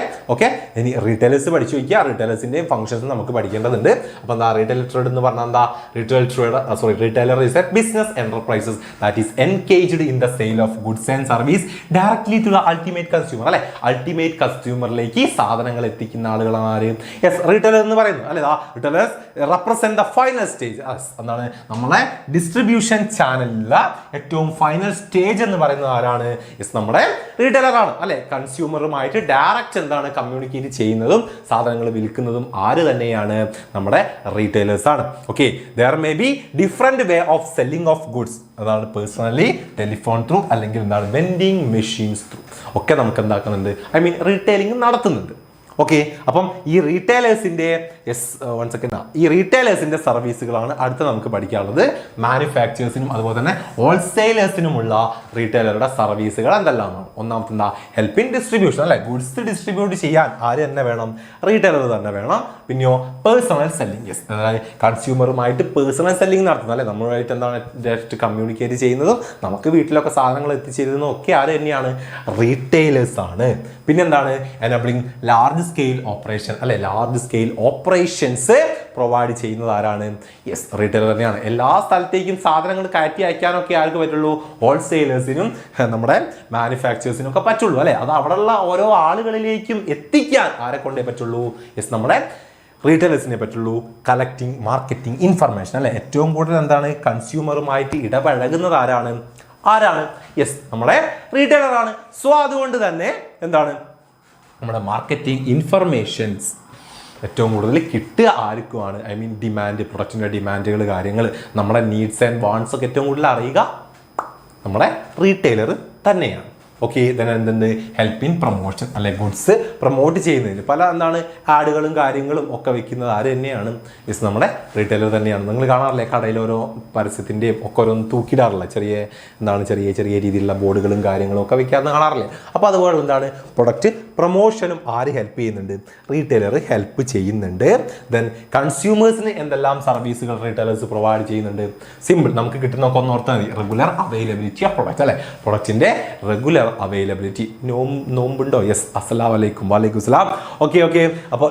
ഇനി റീറ്റെയിലേഴ്സ് പഠിച്ചു വയ്ക്കുക, റീറ്റെയിലേഴ്സിന്റെയും ഫങ്ഷൻസ് നമുക്ക് പഠിക്കേണ്ടതുണ്ട്. അപ്പോൾ എന്താ റീറ്റെയിൽ ട്രേഡ് എന്ന് പറഞ്ഞാൽ എന്താ? Retailer is a business enterprises that is engaged in the sale of goods and service directly to the ultimate consumer അല്ലെ. അൾട്ടിമേറ്റ് കൺസ്യൂമറിലേക്ക് സാധനങ്ങൾ എത്തിക്കുന്ന ആളുകളാണ് ആര്? റീറ്റെയിലർ എന്ന് പറയുന്നത് അല്ലെ. Retailers represent the final stage. എന്താണ്? നമ്മളെ ഡിസ്ട്രിബ്യൂഷൻ ചാനലിലെ ഏറ്റവും ഫൈനൽ സ്റ്റേജ് എന്ന് പറയുന്നത് ആരാണ്? നമ്മുടെ റീറ്റെയിലർ ആണ് അല്ലെ. കൺസ്യൂമറുമായിട്ട് ഡയറക്റ്റ് എന്താണ് കമ്മ്യൂണിക്കേറ്റ് ചെയ്യുന്നതും സാധനങ്ങൾ വിൽക്കുന്നതും ആര് തന്നെയാണ്? നമ്മുടെ റീറ്റെയിലേഴ്സ് ആണ്. Okay, there may be different way of selling of goods. അതാണ് പേഴ്സണലി, ടെലിഫോൺ ത്രൂ, അല്ലെങ്കിൽ എന്താണ് വെൻഡിങ് മെഷീൻസ് ത്രൂ ഒക്കെ നമുക്ക് എന്താക്കുന്നുണ്ട്? റീറ്റെയിലിംഗ് നടത്തുന്നുണ്ട്. ഓക്കെ, അപ്പം ഈ റീറ്റെയിലേഴ്സിന്റെ സർവീസുകളാണ് അടുത്ത നമുക്ക് പഠിക്കാനുള്ളത്. മാനുഫാക്ചേഴ്സിനും അതുപോലെ തന്നെ ഹോൾസെയിലേഴ്സിനുമുള്ള റീറ്റെയിലറുടെ സർവീസുകൾ എന്തെല്ലാമാണ്? ഒന്നാമത്തെ എന്താ? ഹെൽപ്പ് ഇൻ ഡിസ്ട്രിബ്യൂഷൻ അല്ലെ. ഗുഡ്സ് ഡിസ്ട്രിബ്യൂട്ട് ചെയ്യാൻ ആര് തന്നെ വേണം? റീറ്റെയിലർ തന്നെ വേണം. പിന്നെയോ പേഴ്സണൽ സെല്ലിംഗ്, അതായത് കൺസ്യൂമറുമായിട്ട് പേഴ്സണൽ സെല്ലിംഗ് നടത്തുന്നത് അല്ലെ. നമ്മളുമായിട്ട് എന്താണ് ഡയറക്റ്റ് കമ്മ്യൂണിക്കേറ്റ് ചെയ്യുന്നതും നമുക്ക് വീട്ടിലൊക്കെ സാധനങ്ങൾ എത്തിച്ചേരുന്നതും ഒക്കെ ആര് തന്നെയാണ്? റീറ്റെയിലേഴ്സ് ആണ്. പിന്നെന്താണ്? എനേബിളിംഗ് ലാർജ് സ്കെയിൽ ഓപ്പറേഷൻ അല്ലെ. ലാർജ് സ്കെയിൽ ഓപ്പറേഷൻസ് പ്രൊവൈഡ് ചെയ്യുന്നത് ആരാണ്? റീറ്റെയിലർ തന്നെയാണ്. എല്ലാ സ്ഥലത്തേക്കും സാധനങ്ങൾ കയറ്റി അയക്കാനൊക്കെ ആർക്ക് പറ്റുള്ളൂ? ഹോൾസെയിലേഴ്സിനും നമ്മുടെ മാനുഫാക്ചേഴ്സിനും ഒക്കെ പറ്റുള്ളൂ അല്ലെ. അത് അവിടെയുള്ള ഓരോ ആളുകളിലേക്കും എത്തിക്കാൻ ആരെ കൊണ്ടേ പറ്റുള്ളൂ? നമ്മുടെ റീറ്റെയിലേഴ്സിനെ പറ്റുള്ളൂ. കളക്ടിങ് മാർക്കറ്റിംഗ് ഇൻഫർമേഷൻ അല്ലെ. ഏറ്റവും കൂടുതൽ എന്താണ് കൺസ്യൂമറുമായിട്ട് ഇടപഴകുന്നത് ആരാണ്? നമ്മുടെ റീറ്റെയിലർ ആണ്. സോ അതുകൊണ്ട് തന്നെ എന്താണ് നമ്മുടെ മാർക്കറ്റിംഗ് ഇൻഫർമേഷൻസ് ഏറ്റവും കൂടുതൽ കിട്ടുക ആർക്കുമാണ്? ഡിമാൻഡ്, പ്രൊഡക്റ്റിൻ്റെ ഡിമാൻഡുകൾ, കാര്യങ്ങൾ, നമ്മുടെ നീഡ്സ് ആൻഡ് വാണ്ട്സ് ഒക്കെ ഏറ്റവും കൂടുതൽ അറിയുക നമ്മുടെ റീറ്റെയിലർ തന്നെയാണ്. ഓക്കെ, എന്തുണ്ട്? ഹെൽപ്പ് ഇൻ പ്രൊമോഷൻ അല്ലെ. ഗുഡ്സ് പ്രൊമോട്ട് ചെയ്യുന്നതിന് പല എന്താണ് ആഡുകളും കാര്യങ്ങളും ഒക്കെ വെക്കുന്നത് ആര് തന്നെയാണ്? നമ്മുടെ റീറ്റെയിലർ തന്നെയാണ്. നിങ്ങൾ കാണാറില്ലേ കടയിൽ ഓരോ പരസ്യത്തിൻ്റെയും ഒക്കെ ഓരോന്ന് തൂക്കിയിടാറില്ല, ചെറിയ രീതിയിലുള്ള ബോർഡുകളും കാര്യങ്ങളും ഒക്കെ വെക്കാമെന്ന് കാണാറില്ലേ? അപ്പോൾ അതുപോലെ എന്താണ് പ്രൊഡക്റ്റ് പ്രൊമോഷനും ആര് ഹെൽപ്പ് ചെയ്യുന്നുണ്ട്? റീറ്റെയിലർ ഹെൽപ്പ് ചെയ്യുന്നുണ്ട്. ദെൻ കൺസ്യൂമേഴ്സിന് എന്തെല്ലാം സർവീസുകൾ റീറ്റെയിലേഴ്സ് പ്രൊവൈഡ് ചെയ്യുന്നുണ്ട്? സിമ്പിൾ, നമുക്ക് കിട്ടുന്നൊക്കെ ഒന്ന് ഓർത്താൽ മതി. റെഗുലർ അവൈലബിലിറ്റി ഓഫ് പ്രൊഡക്റ്റ് അല്ലെ. പ്രൊഡക്റ്റിന്റെ റെഗുലർ അവൈലബിലിറ്റി. നോമ്പുണ്ടോ? യെസ്, അസ്സലാമു അലൈക്കും. വലൈക്കും സലാം. ഓക്കെ. അപ്പോൾ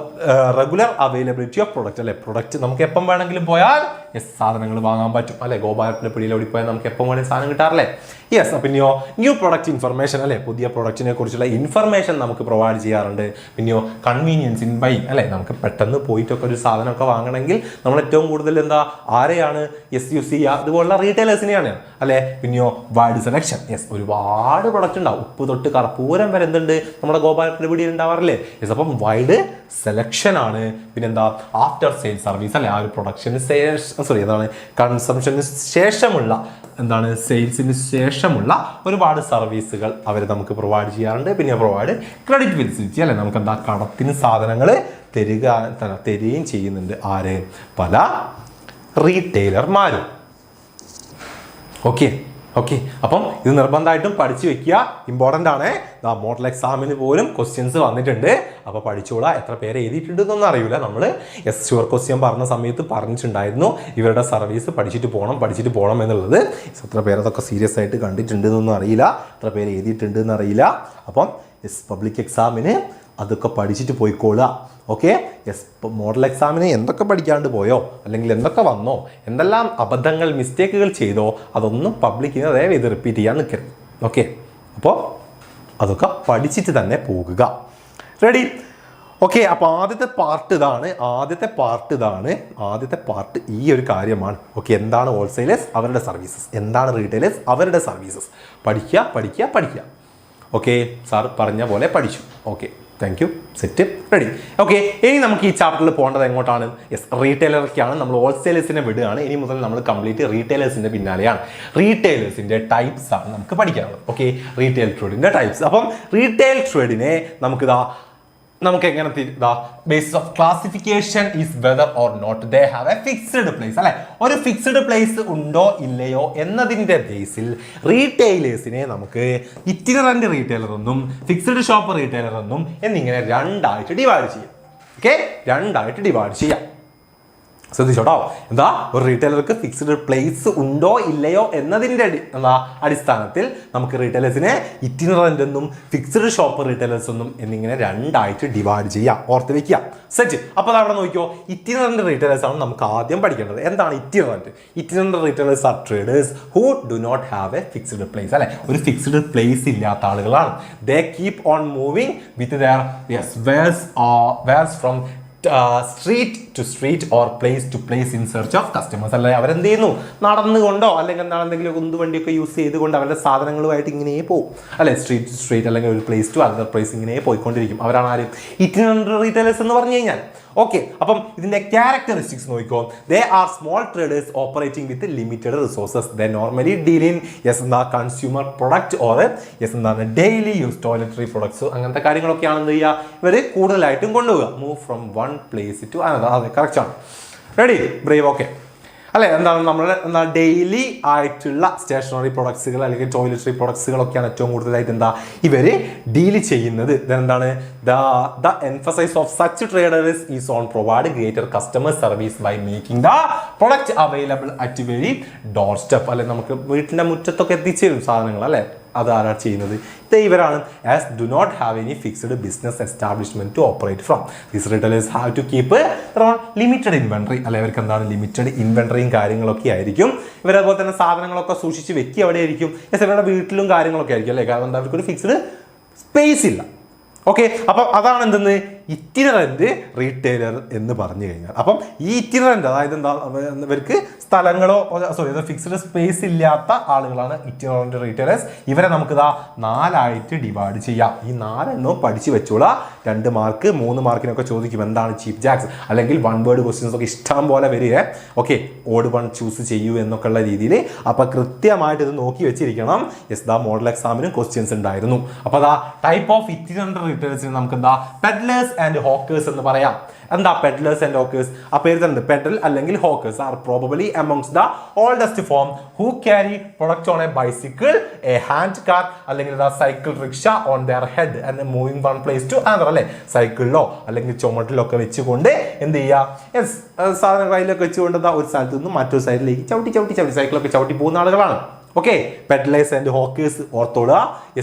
റെഗുലർ അവൈലബിലിറ്റി ഓഫ് പ്രൊഡക്റ്റ് അല്ലെ. പ്രൊഡക്റ്റ് നമുക്ക് എപ്പം വേണമെങ്കിലും പോയാൽ സാധനങ്ങൾ വാങ്ങാൻ പറ്റും അല്ലെ. ഗോപാലത്തിന്റെ പിടിയിൽ ഓടിപ്പോയാൽ നമുക്ക് എപ്പം വേണമെങ്കിൽ സാധനം കിട്ടാറില്ലേ? യെസ്. പിന്നെയോ ന്യൂ പ്രൊഡക്റ്റ് ഇൻഫർമേഷൻ അല്ലെ. പുതിയ പ്രൊഡക്റ്റിനെ കുറിച്ചുള്ള ഇൻഫർമേഷൻ നമുക്ക് പ്രൊവൈഡ് ചെയ്യാറുണ്ട്. പിന്നെയോ കൺവീനിയൻസ് ഇൻ ബൈ അല്ലെ. നമുക്ക് പെട്ടെന്ന് പോയിട്ടൊക്കെ ഒരു സാധനമൊക്കെ വാങ്ങണമെങ്കിൽ നമ്മൾ ഏറ്റവും കൂടുതൽ ആരെയാണ് യൂസ് ചെയ്യുക? അതുപോലുള്ള റീറ്റെയിലേഴ്സിനെയാണ് അല്ലെ. പിന്നെയോ വൈഡ് സെലക്ഷൻ. യെസ്, ഒരുപാട് പ്രൊഡക്റ്റ് ഉണ്ടാവും. ഉപ്പ് തൊട്ട് കർപ്പൂരം വരെ എന്തുണ്ട് നമ്മുടെ ഗോപാലത്തിന്റെ പിടിയിൽ ഉണ്ടാവാറില്ലേ? യെസ്. അപ്പം വൈഡ് സെലക്ഷൻ ആണ്. പിന്നെന്താ? ആഫ്റ്റർ സെയിൽ സർവീസ് അല്ലെ. ആ ഒരു പ്രൊഡക്ഷന് കൺസംഷന് ശേഷമുള്ള സെയിൽസിന് ശേഷമുള്ള ഒരുപാട് സർവീസുകൾ അവർ നമുക്ക് പ്രൊവൈഡ് ചെയ്യാറുണ്ട്. പിന്നെ പ്രൊവൈഡ് ക്രെഡിറ്റ് ഫെസിലിറ്റി അല്ലെ. നമുക്ക് കടത്തിന് സാധനങ്ങൾ തരികയും ചെയ്യുന്നുണ്ട് ആര്? പല റീറ്റെയിലർമാരും. ഓക്കെ ഓക്കെ, അപ്പം ഇത് നിർബന്ധമായിട്ടും പഠിച്ചു വെക്കുക, ഇമ്പോർട്ടൻ്റ് ആണ്. മോഡൽ എക്സാമിന് പോലും ക്വസ്റ്റ്യൻസ് വന്നിട്ടുണ്ട്. അപ്പോൾ പഠിച്ചോളാം. എത്ര പേര് എഴുതിയിട്ടുണ്ടെന്നൊന്നും അറിയില്ല. നമ്മൾ ഷുവർ ക്വസ്റ്റ്യൻ പറഞ്ഞ സമയത്ത് പറഞ്ഞിട്ടുണ്ടായിരുന്നു ഇവരുടെ സർവീസ് പഠിച്ചിട്ട് പോകണം എന്നുള്ളത്. എത്ര പേര് അതൊക്കെ സീരിയസ് ആയിട്ട് കണ്ടിട്ടുണ്ടെന്നൊന്നും അറിയില്ല, എത്ര പേര് എഴുതിയിട്ടുണ്ടെന്ന് അറിയില്ല. അപ്പം പബ്ലിക് എക്സാമിന് അതൊക്കെ പഠിച്ചിട്ട് പോയിക്കോളുക. ഓക്കെ, മോഡൽ എക്സാമിന് എന്തൊക്കെ പഠിക്കാണ്ട് പോയോ, അല്ലെങ്കിൽ എന്തൊക്കെ വന്നോ, എന്തെല്ലാം അബദ്ധങ്ങൾ മിസ്റ്റേക്കുകൾ ചെയ്തോ, അതൊന്നും പബ്ലിക്കിന് ദയവ് ഇത് റിപ്പീറ്റ് ചെയ്യാൻ നിൽക്കരുത്. ഓക്കെ, അപ്പോൾ അതൊക്കെ പഠിച്ചിട്ട് തന്നെ പോകുക. റെഡി? ഓക്കെ, അപ്പോൾ ആദ്യത്തെ പാർട്ട് ഈ ഒരു കാര്യമാണ്. ഓക്കെ, എന്താണ് ഹോൾസെയിലേഴ്സ്, അവരുടെ സർവീസസ്, എന്താണ് റീറ്റെയിലേഴ്സ്, അവരുടെ സർവീസസ്. പഠിക്കുക. ഓക്കെ, സാർ പറഞ്ഞ പോലെ പഠിച്ചു. Okay, thank U. Set, ready. Okay, ഇനി നമുക്ക് ഈ ചാപ്റ്ററിൽ പോകേണ്ടത് എങ്ങോട്ടാണ്? റീറ്റെയിലർക്കാണ്. നമ്മൾ ഹോൾസെയിലേഴ്സിനെ വിടുകയാണ്. ഇനി മുതൽ നമ്മൾ കംപ്ലീറ്റ് റീറ്റെയിലേഴ്സിൻ്റെ പിന്നാലെയാണ്. റീറ്റെയിലേഴ്സിൻ്റെ ടൈപ്സ് ആണ് നമുക്ക് പഠിക്കാനുള്ളത്. ഓക്കെ, റീറ്റെയിൽ ട്രേഡിൻ്റെ ടൈപ്സ്. അപ്പം റീറ്റെയിൽ ട്രേഡിനെ നമുക്ക് എങ്ങനെ basis of classification is whether or not they have a fixed place. അല്ലെ, ഒരു ഫിക്സ്ഡ് പ്ലേസ് ഉണ്ടോ ഇല്ലയോ എന്നതിൻ്റെ ബേസിൽ റീറ്റെയിലേഴ്സിനെ നമുക്ക് ഇറ്റിനറന്റ് റീറ്റെയിലർ എന്നും ഫിക്സ്ഡ് ഷോപ്പ് റീറ്റെയിലർ എന്നും എന്നിങ്ങനെ രണ്ടായിട്ട് ഡിവൈഡ് ചെയ്യാം. ശ്രദ്ധിച്ചോട്ടോ, എന്താ ഒരു റീറ്റെയിലർക്ക് ഫിക്സ്ഡ് പ്ലേസ് ഉണ്ടോ ഇല്ലയോ എന്നതിൻ്റെ അടിസ്ഥാനത്തിൽ നമുക്ക് റീറ്റെയിലേഴ്സിനെ ഇറ്റിനറന്റ് എന്നും ഫിക്സ്ഡ് ഷോപ്പ് റീറ്റെയിലേഴ്സ് എന്നും എന്നിങ്ങനെ രണ്ടായിട്ട് ഡിവൈഡ് ചെയ്യാം. ഓർത്ത് വെക്കുക. സെറ്റ്. അപ്പോൾ അവിടെ നോക്കിയോ, ഇറ്റിനറന്റ് റീറ്റെയിലേഴ്സ് ആണ് നമുക്ക് ആദ്യം പഠിക്കേണ്ടത്. എന്താണ് itinerant retailers are traders who do not have a fixed place. അല്ലെ, ഒരു ഫിക്സ്ഡ് പ്ലേസ് ഇല്ലാത്ത ആളുകളാണ്. They keep on moving with their wares from street to street or place to place in search of customers. അല്ലെ, അവരെന്ത് ചെയ്യുന്നു, നടന്നുകൊണ്ടോ അല്ലെങ്കിൽ എന്താണ് എന്തെങ്കിലും ഉന്തുവണ്ടിയൊക്കെ യൂസ് ചെയ്തുകൊണ്ട് അവരുടെ സാധനങ്ങളുമായിട്ട് ഇങ്ങനെ പോകും. അല്ലെ, സ്ട്രീറ്റ് ടു സ്ട്രീറ്റ് അല്ലെങ്കിൽ ഒരു പ്ലേസ് ടു അതർ പ്ലേസ് ഇങ്ങനെ പോയിക്കൊണ്ടിരിക്കും. അവരാണ് ആരും ഇറ്റിനറന്റ് റീറ്റെയിലേഴ്സ് എന്ന് പറഞ്ഞു കഴിഞ്ഞാൽ. ഓക്കെ, അപ്പം ഇതിന്റെ ക്യാരക്ടറിസ്റ്റിക്സ് നോക്കിക്കോ. They are small traders operating with limited resources. They normally deal in consumer product or daily use toiletry products. അങ്ങനത്തെ കാര്യങ്ങളൊക്കെയാണ് എന്ത് ചെയ്യുക, ഇവർ കൂടുതലായിട്ടും കൊണ്ടുപോകുക. Move from one place to another. അതെ, കറക്റ്റ് ആണ്. Ready, brave. ഓക്കെ, അല്ലെ, എന്താണ് നമ്മൾ ഡെയിലി ആയിട്ടുള്ള സ്റ്റേഷനറി പ്രൊഡക്ട്സുകൾ അല്ലെങ്കിൽ ടോയ്ലറ്ററി പ്രൊഡക്ട്സുകളൊക്കെയാണ് ഏറ്റവും കൂടുതലായിട്ട് ഇവർ ഡീൽ ചെയ്യുന്നത്. എന്താണ് the emphasise of such traders is on provide greater customer service by making the product available at very doorstep. അല്ലെ, നമുക്ക് വീട്ടിന്റെ മുറ്റത്തൊക്കെ എത്തിച്ചേരും സാധനങ്ങൾ. അല്ലെ, അതാരാണ് ചെയ്യുന്നത്? ഇവരാണ്. As do not have any fixed business establishment to operate from. These retailers have to keep limited inventory. അല്ലെ, അവർക്ക് എന്താണ് ലിമിറ്റഡ് ഇൻവെന്ററിയും കാര്യങ്ങളൊക്കെ ആയിരിക്കും. ഇവരതുപോലെ തന്നെ സാധനങ്ങളൊക്കെ സൂക്ഷിച്ച് വെക്കുക അവിടെ ആയിരിക്കും. ഇവരുടെ വീട്ടിലും കാര്യങ്ങളൊക്കെ ആയിരിക്കും. അല്ലെ, കാരണം എന്താ, അവർക്കൊരു ഫിക്സ്ഡ് സ്പേസ് ഇല്ല. ഓക്കെ, അപ്പം അതാണ് എന്തെന്ന് ഇറ്റിനറന്റ് റീറ്റെയിലർ എന്ന് പറഞ്ഞു കഴിഞ്ഞാൽ. അപ്പം ഈ ഇറ്റിനറന്റ്, അതായത് എന്താ, ഇവർക്ക് സ്ഥലങ്ങളോ ഫിക്സ്ഡ് സ്പേസ് ഇല്ലാത്ത ആളുകളാണ് ഇറ്റിനറന്റ് റീറ്റെയിലേഴ്സ്. ഇവരെ നമുക്ക് 4ആയിട്ട് ഡിവൈഡ് ചെയ്യാം. ഈ 4 പഠിച്ചു വെച്ചോളാം. 2 മാർക്ക് 3 മാർക്കിനൊക്കെ ചോദിക്കും എന്താണ് ചീപ്പ് ജാക്സ്, അല്ലെങ്കിൽ 1 വേർഡ് ക്വസ്റ്റ്യൻസ് ഒക്കെ ഇഷ്ടം പോലെ വരിക. ഓക്കെ, ഓഡ് 1 ചൂസ് ചെയ്യൂ എന്നൊക്കെ ഉള്ള രീതിയിൽ. അപ്പൊ കൃത്യമായിട്ട് ഇത് നോക്കി വെച്ചിരിക്കണം. മോഡൽ എക്സാമിനും ക്വസ്റ്റ്യൻസ് ഉണ്ടായിരുന്നു. അപ്പൊ ടൈപ്പ് ഓഫ് ഇറ്റിനറന്റ് റീറ്റെയിലേഴ്സിന് നമുക്ക് പെഡ്ലേഴ്സ് ആൻഡ് ഹോക്കേഴ്സ് എന്ന് പറയാം. എന്താ പെഡ്ലേഴ്സ് ആൻഡ് ഹോക്കേഴ്സ്? ആ പേര് തന്നെ, പെഡൽ അല്ലെങ്കിൽ hawkers R probably amongst the oldest form who carry products on a bicycle, a hand cart അല്ലെങ്കിൽ cycle rickshaw on their head and moving one place to another. അല്ലെ, സൈക്കിളിലോ അല്ലെങ്കിൽ ചുമട്ടിലൊക്കെ വെച്ചുകൊണ്ട് എന്ത് ചെയ്യുക, സാധനം കയ്യിലൊക്കെ വെച്ചുകൊണ്ട് ഒരു സ്ഥലത്ത് നിന്ന് മറ്റൊരു സൈഡിലേക്ക് ചവിട്ടി സൈക്കിളൊക്കെ ചവിട്ടി പോകുന്ന ആളുകളാണ്. ഓക്കെ, പെഡ്ലേഴ്സ് ആൻഡ് ഹോക്കേഴ്സ് ഓർത്തോടുക.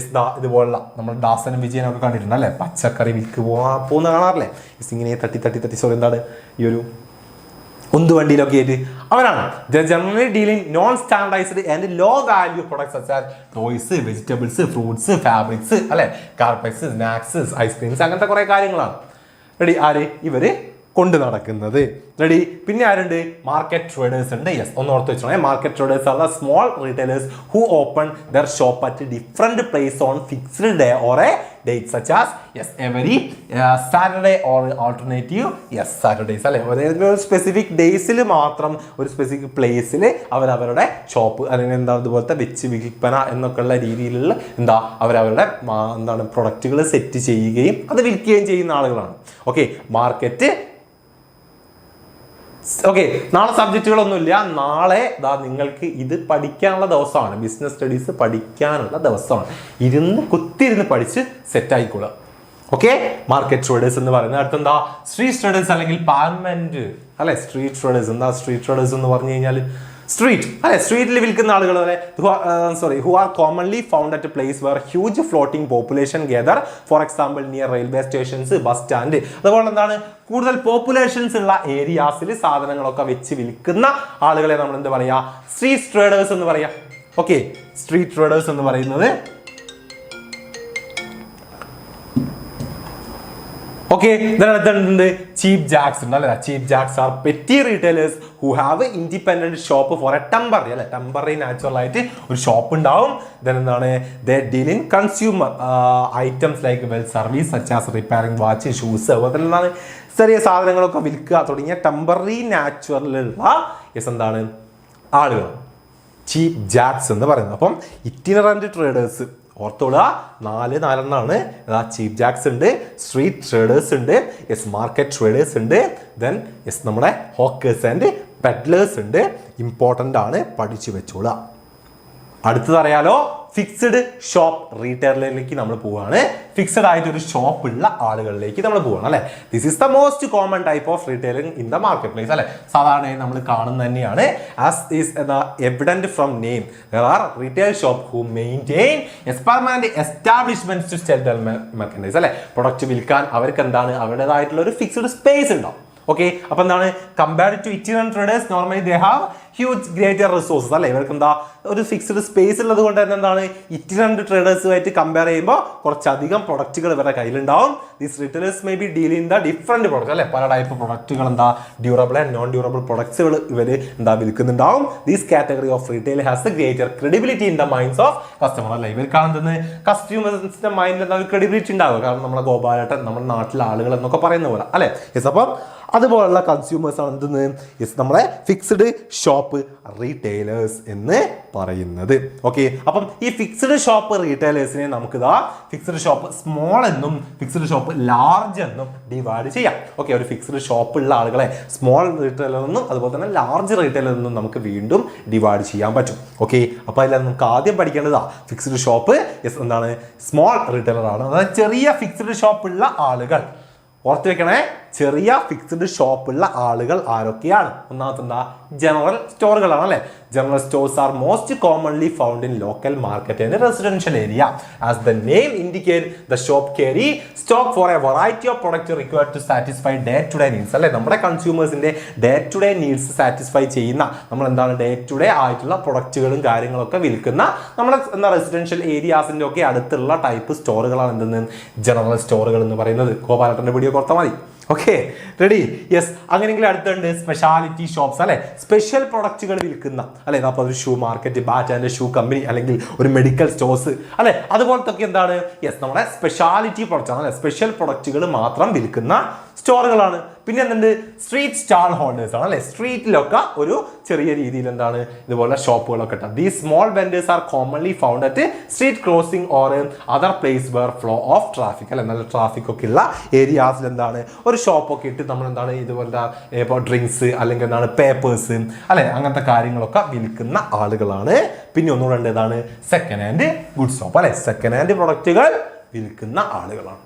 ഇതുപോലുള്ള നമ്മൾ ദാസനും വിജയനൊക്കെ കണ്ടിട്ടുണ്ട്. അല്ലെ, പച്ചക്കറി വിൽക്ക് പോകുന്ന കാണാറില്ലേ, ഇങ്ങനെ തട്ടി എന്താണ് ഈ ഒരു ഉന്തുവണ്ടിയിലൊക്കെ ആയിട്ട് അവരാണ്. Generally dealing non standardised and low value products such as toys, vegetables, fruits, fabrics, അല്ലെ, കാർപ്പറ്റ്സ്, സ്നാക്സ്, ഐസ്ക്രീംസ്, അങ്ങനത്തെ കുറെ കാര്യങ്ങളാണ്. റെഡി, ആര് ഇവര് കൊണ്ട് നടക്കുന്നത്. റെഡി, പിന്നെ ആരുണ്ട്? മാർക്കറ്റ് ട്രേഡേഴ്സ് ഉണ്ട്. യെസ്, ഒന്ന് ഓർത്ത് വെച്ചോളേ. Market traders are the small retailers who open their shop at different place on fixed day or a date such as every Saturday or alternative Saturdays. അല്ലെ, ഒരു സ്പെസിഫിക് ഡേയ്സിൽ മാത്രം ഒരു സ്പെസിഫിക് പ്ലേസിൽ അവരവരുടെ ഷോപ്പ് അല്ലെങ്കിൽ എന്താ അതുപോലത്തെ വെച്ച് വിൽപ്പന എന്നൊക്കെയുള്ള രീതിയിലുള്ള അവരവരുടെ പ്രൊഡക്റ്റുകൾ സെറ്റ് ചെയ്യുകയും അത് വിൽക്കുകയും ചെയ്യുന്ന ആളുകളാണ്. ഓക്കെ, മാർക്കറ്റ് ഓക്കെ, നാളെ സബ്ജക്റ്റുകളൊന്നുമില്ല. നാളെ നിങ്ങൾക്ക് ഇത് പഠിക്കാനുള്ള ദിവസമാണ്. ബിസിനസ് സ്റ്റഡീസ് പഠിക്കാനുള്ള ദിവസമാണ്. കുത്തിയിരുന്ന് പഠിച്ച് സെറ്റ് ആയിക്കോളുക. ഓക്കെ, മാർക്കറ്റ് ട്രേഡേഴ്സ് എന്ന് പറയുന്നത് അടുത്തെന്താ സ്ട്രീറ്റ് ട്രേഡേഴ്സ് അല്ലെങ്കിൽ പാർലമെന്റ് അല്ലെ. സ്ട്രീറ്റ് ട്രേഡേഴ്സ് എന്താ? സ്ട്രീറ്റ് ട്രേഡേഴ്സ് എന്ന് പറഞ്ഞു കഴിഞ്ഞാൽ സ്ട്രീറ്റ് അല്ലെ, സ്ട്രീറ്റിൽ വിൽക്കുന്ന ആളുകൾ അല്ലെ, who are commonly found at a place where huge floating population gather, for example near railway stations, bus stand. അതുപോലെ എന്താണ് കൂടുതൽ പോപ്പുലേഷൻസ് ഉള്ള ഏരിയാസിൽ സാധനങ്ങളൊക്കെ വെച്ച് വിൽക്കുന്ന ആളുകളെ നമ്മൾ എന്ത് പറയാ? സ്ട്രീറ്റ് ട്രേഡേഴ്സ് എന്ന് പറയാം. ഓക്കെ, സ്ട്രീറ്റ് ട്രേഡേഴ്സ് എന്ന് പറയുന്നത് ഓക്കെ. ഇതിനടുത്തുണ്ട് ചീപ്പ് ജാക്സ് ഉണ്ട് അല്ലെ. Cheap jacks are petty retailers who have independent shop for a temporary അല്ലെ. ടെമ്പററി നാച്ചുറൽ ആയിട്ട് ഒരു ഷോപ്പ് ഉണ്ടാവും. എന്താണ് they deal in consumer items like well service such as repairing watch, shoes, അതുപോലെ എന്താണ് ചെറിയ സാധനങ്ങളൊക്കെ വിൽക്കുക തുടങ്ങിയ ടെമ്പററി നാച്ചുറലുള്ള എന്താണ് ആളുകൾ ചീപ്പ് ജാക്സ് എന്ന് പറയുന്നത്. അപ്പം ഇറ്റിനറന്റ് ട്രേഡേഴ്സ് ഓർത്തോളുക, 4 ചീപ്പ് ജാക്സ് ഉണ്ട്, സ്ട്രീറ്റ് ട്രേഡേഴ്സ് ഉണ്ട്, മാർക്കറ്റ് ട്രേഡേഴ്സ് ഉണ്ട്, ദെൻ നമ്മുടെ ഹോക്കേഴ്സ് ആൻഡ് പെഡ്ലേഴ്സ് ഉണ്ട്. ഇമ്പോർട്ടൻ്റ് ആണ്, പഠിച്ചു വെച്ചോളുക. അടുത്തത് അറിയാലോ, ഫിക്സ്ഡ് ഷോപ്പ് റീറ്റെയിലറിലേക്ക് നമ്മൾ പോവുകയാണ്. ഫിക്സ്ഡ് ആയിട്ട് ഒരു ഷോപ്പ് ഉള്ള ആളുകളിലേക്ക് നമ്മൾ പോവുകയാണ് അല്ലെ. This is the most common type of retailing in the market place അല്ലെ. സാധാരണയായി നമ്മൾ കാണുന്നത് തന്നെയാണ്. As is evident from name, there are retail shop who maintain permanent establishments to sell their merchandise അല്ലെ. പ്രൊഡക്റ്റ് വിൽക്കാൻ അവർക്ക് എന്താണ് അവരുടേതായിട്ടുള്ള ഒരു ഫിക്സ്ഡ് സ്പേസ് ഉണ്ടാവും. ഓക്കെ, അപ്പൊ എന്താണ് compared to itinerant traders normally they have huge greater resources അല്ലെ. ഇവർക്ക് എന്താ ഒരു ഫിക്സ്ഡ് സ്പേസ് ഉള്ളത് കൊണ്ട് തന്നെ എന്താണ് ഇറ്റിനറന്റ് ട്രേഡേഴ്സുമായിട്ട് കമ്പയർ ചെയ്യുമ്പോൾ കുറച്ചധികം പ്രൊഡക്റ്റുകൾ ഇവരുടെ കയ്യിലുണ്ടാവും. These retailers may be deal in the different product അല്ലെ. പല ടൈപ്പ് പ്രൊഡക്റ്റുകൾ എന്താ ഡ്യൂറബിൾ ആൻഡ് നോൺ ഡ്യൂറബിൾ പ്രൊഡക്ട്സുകൾ ഇവർ എന്താ വിൽക്കുന്നുണ്ടാവും. These category of retail has a greater credibility in the minds of customer അല്ലെ. ഇവർക്കാണ് എന്തെന്ന് കസ്റ്റമേഴ്സിന്റെ മൈൻഡിൽ എന്താ ക്രെഡിബിലിറ്റി ഉണ്ടാവുക. കാരണം നമ്മുടെ ഗോപാലേട്ടൻ നമ്മുടെ നാട്ടിലെ ആളുകൾ എന്നൊക്കെ പറയുന്ന പോലെ അല്ലെ. അപ്പം അതുപോലുള്ള കൺസ്യൂമേഴ്സ് ആണ് എന്തെന്ന് നമ്മളെ ഫിക്സ്ഡ് ഷോപ്പ് റീറ്റെയിലേഴ്സ് എന്ന് പറയുന്നത്. ഓക്കെ, അപ്പം ഈ ഫിക്സ്ഡ് ഷോപ്പ് റീറ്റെയിലേഴ്സിനെ നമുക്ക് ഫിക്സ്ഡ് ഷോപ്പ് സ്മോൾ എന്നും ഫിക്സ്ഡ് ഷോപ്പ് ലാർജ് എന്നും ഡിവൈഡ് ചെയ്യാം. ഓക്കെ, ഒരു ഫിക്സ്ഡ് ഷോപ്പ് ഉള്ള ആളുകളെ സ്മോൾ റീറ്റെയിലർ എന്നും അതുപോലെ തന്നെ ലാർജ് റീറ്റെയിലർ എന്നും നമുക്ക് വീണ്ടും ഡിവൈഡ് ചെയ്യാൻ പറ്റും. ഓക്കെ, അപ്പോൾ അതിൽ നമുക്ക് ആദ്യം പഠിക്കേണ്ടതാ ഫിക്സ്ഡ് ഷോപ്പ് എന്താണ് സ്മോൾ റീറ്റെയിലർ ആണ്. അതായത് ചെറിയ ഫിക്സ്ഡ് ഷോപ്പ് ഉള്ള ആളുകൾ. ഓർത്ത് വെക്കണേ, ചെറിയ ഫിക്സ്ഡ് ഷോപ്പുള്ള ആളുകൾ ആരൊക്കെയാണ്? ഒന്നാമത്തെ എന്താ ജനറൽ സ്റ്റോറുകളാണ് അല്ലെ. General stores are most commonly found in local market and residential area. As the name indicate the shop carry stock for a variety of product required to satisfy day to day needs അല്ലെ. നമ്മുടെ കൺസ്യൂമേഴ്സിന്റെ day to day needs satisfy ചെയ്യുന്ന നമ്മൾ എന്താണ് ഡേ ടു ഡേ ആയിട്ടുള്ള പ്രൊഡക്റ്റുകളും കാര്യങ്ങളൊക്കെ വിൽക്കുന്ന നമ്മുടെ എന്താ റെസിഡൻഷ്യൽ ഏരിയാസിന്റെ ഒക്കെ അടുത്തുള്ള ടൈപ്പ് സ്റ്റോറുകളാണ് എന്തെന്ന് ജനറൽ സ്റ്റോറുകൾ എന്ന് പറയുന്നത്. ഗോപാലട്ടന്റെ വീഡിയോ കൊടുത്താൽ മതി. Okay, ready? യെസ്. അങ്ങനെയെങ്കിൽ അടുത്തുണ്ട് സ്പെഷ്യാലിറ്റി ഷോപ്സ് അല്ലെ. സ്പെഷ്യൽ പ്രൊഡക്റ്റുകൾ വിൽക്കുന്ന അല്ലെ. അപ്പോൾ ഒരു ഷൂ മാർക്കറ്റ്, ബാറ്റാൻ്റെ ഷൂ കമ്പനി അല്ലെങ്കിൽ ഒരു മെഡിക്കൽ സ്റ്റോഴ്സ് അല്ലെ. അതുപോലത്തെ എന്താണ് നമ്മുടെ സ്പെഷ്യാലിറ്റി പ്രൊഡക്റ്റ് ആണ് അല്ലെ. സ്പെഷ്യൽ പ്രൊഡക്റ്റുകൾ മാത്രം വിൽക്കുന്ന സ്റ്റോറുകളാണ്. പിന്നെ എന്തുണ്ട് സ്ട്രീറ്റ് സ്റ്റാൾ ഹോൾഡേഴ്സ് ആണ് അല്ലെ. സ്ട്രീറ്റിലൊക്കെ ഒരു ചെറിയ രീതിയിൽ എന്താണ് ഇതുപോലെ ഷോപ്പുകളൊക്കെ ഉണ്ട്. These small vendors R commonly found at street crossing or other place where flow of traffic അല്ലെ. നല്ല ട്രാഫിക് ഒക്കെ ഉള്ള ഏരിയാസിൽ എന്താണ് ഒരു ഷോപ്പൊക്കെ ഇട്ട് നമ്മൾ എന്താണ് ഇതുപോലത്തെ ഇപ്പോൾ ഡ്രിങ്ക്സ് അല്ലെങ്കിൽ എന്താണ് പേപ്പേഴ്സ് അല്ലെ അങ്ങനത്തെ കാര്യങ്ങളൊക്കെ വിൽക്കുന്ന ആളുകളാണ്. പിന്നെ ഒന്നുകൂടെ എന്താണ് സെക്കൻഡ് ഹാൻഡ് ഗുഡ്സ് ഷോപ്പ് അല്ലെ. സെക്കൻഡ് ഹാൻഡ് പ്രൊഡക്റ്റുകൾ വിൽക്കുന്ന ആളുകളാണ്.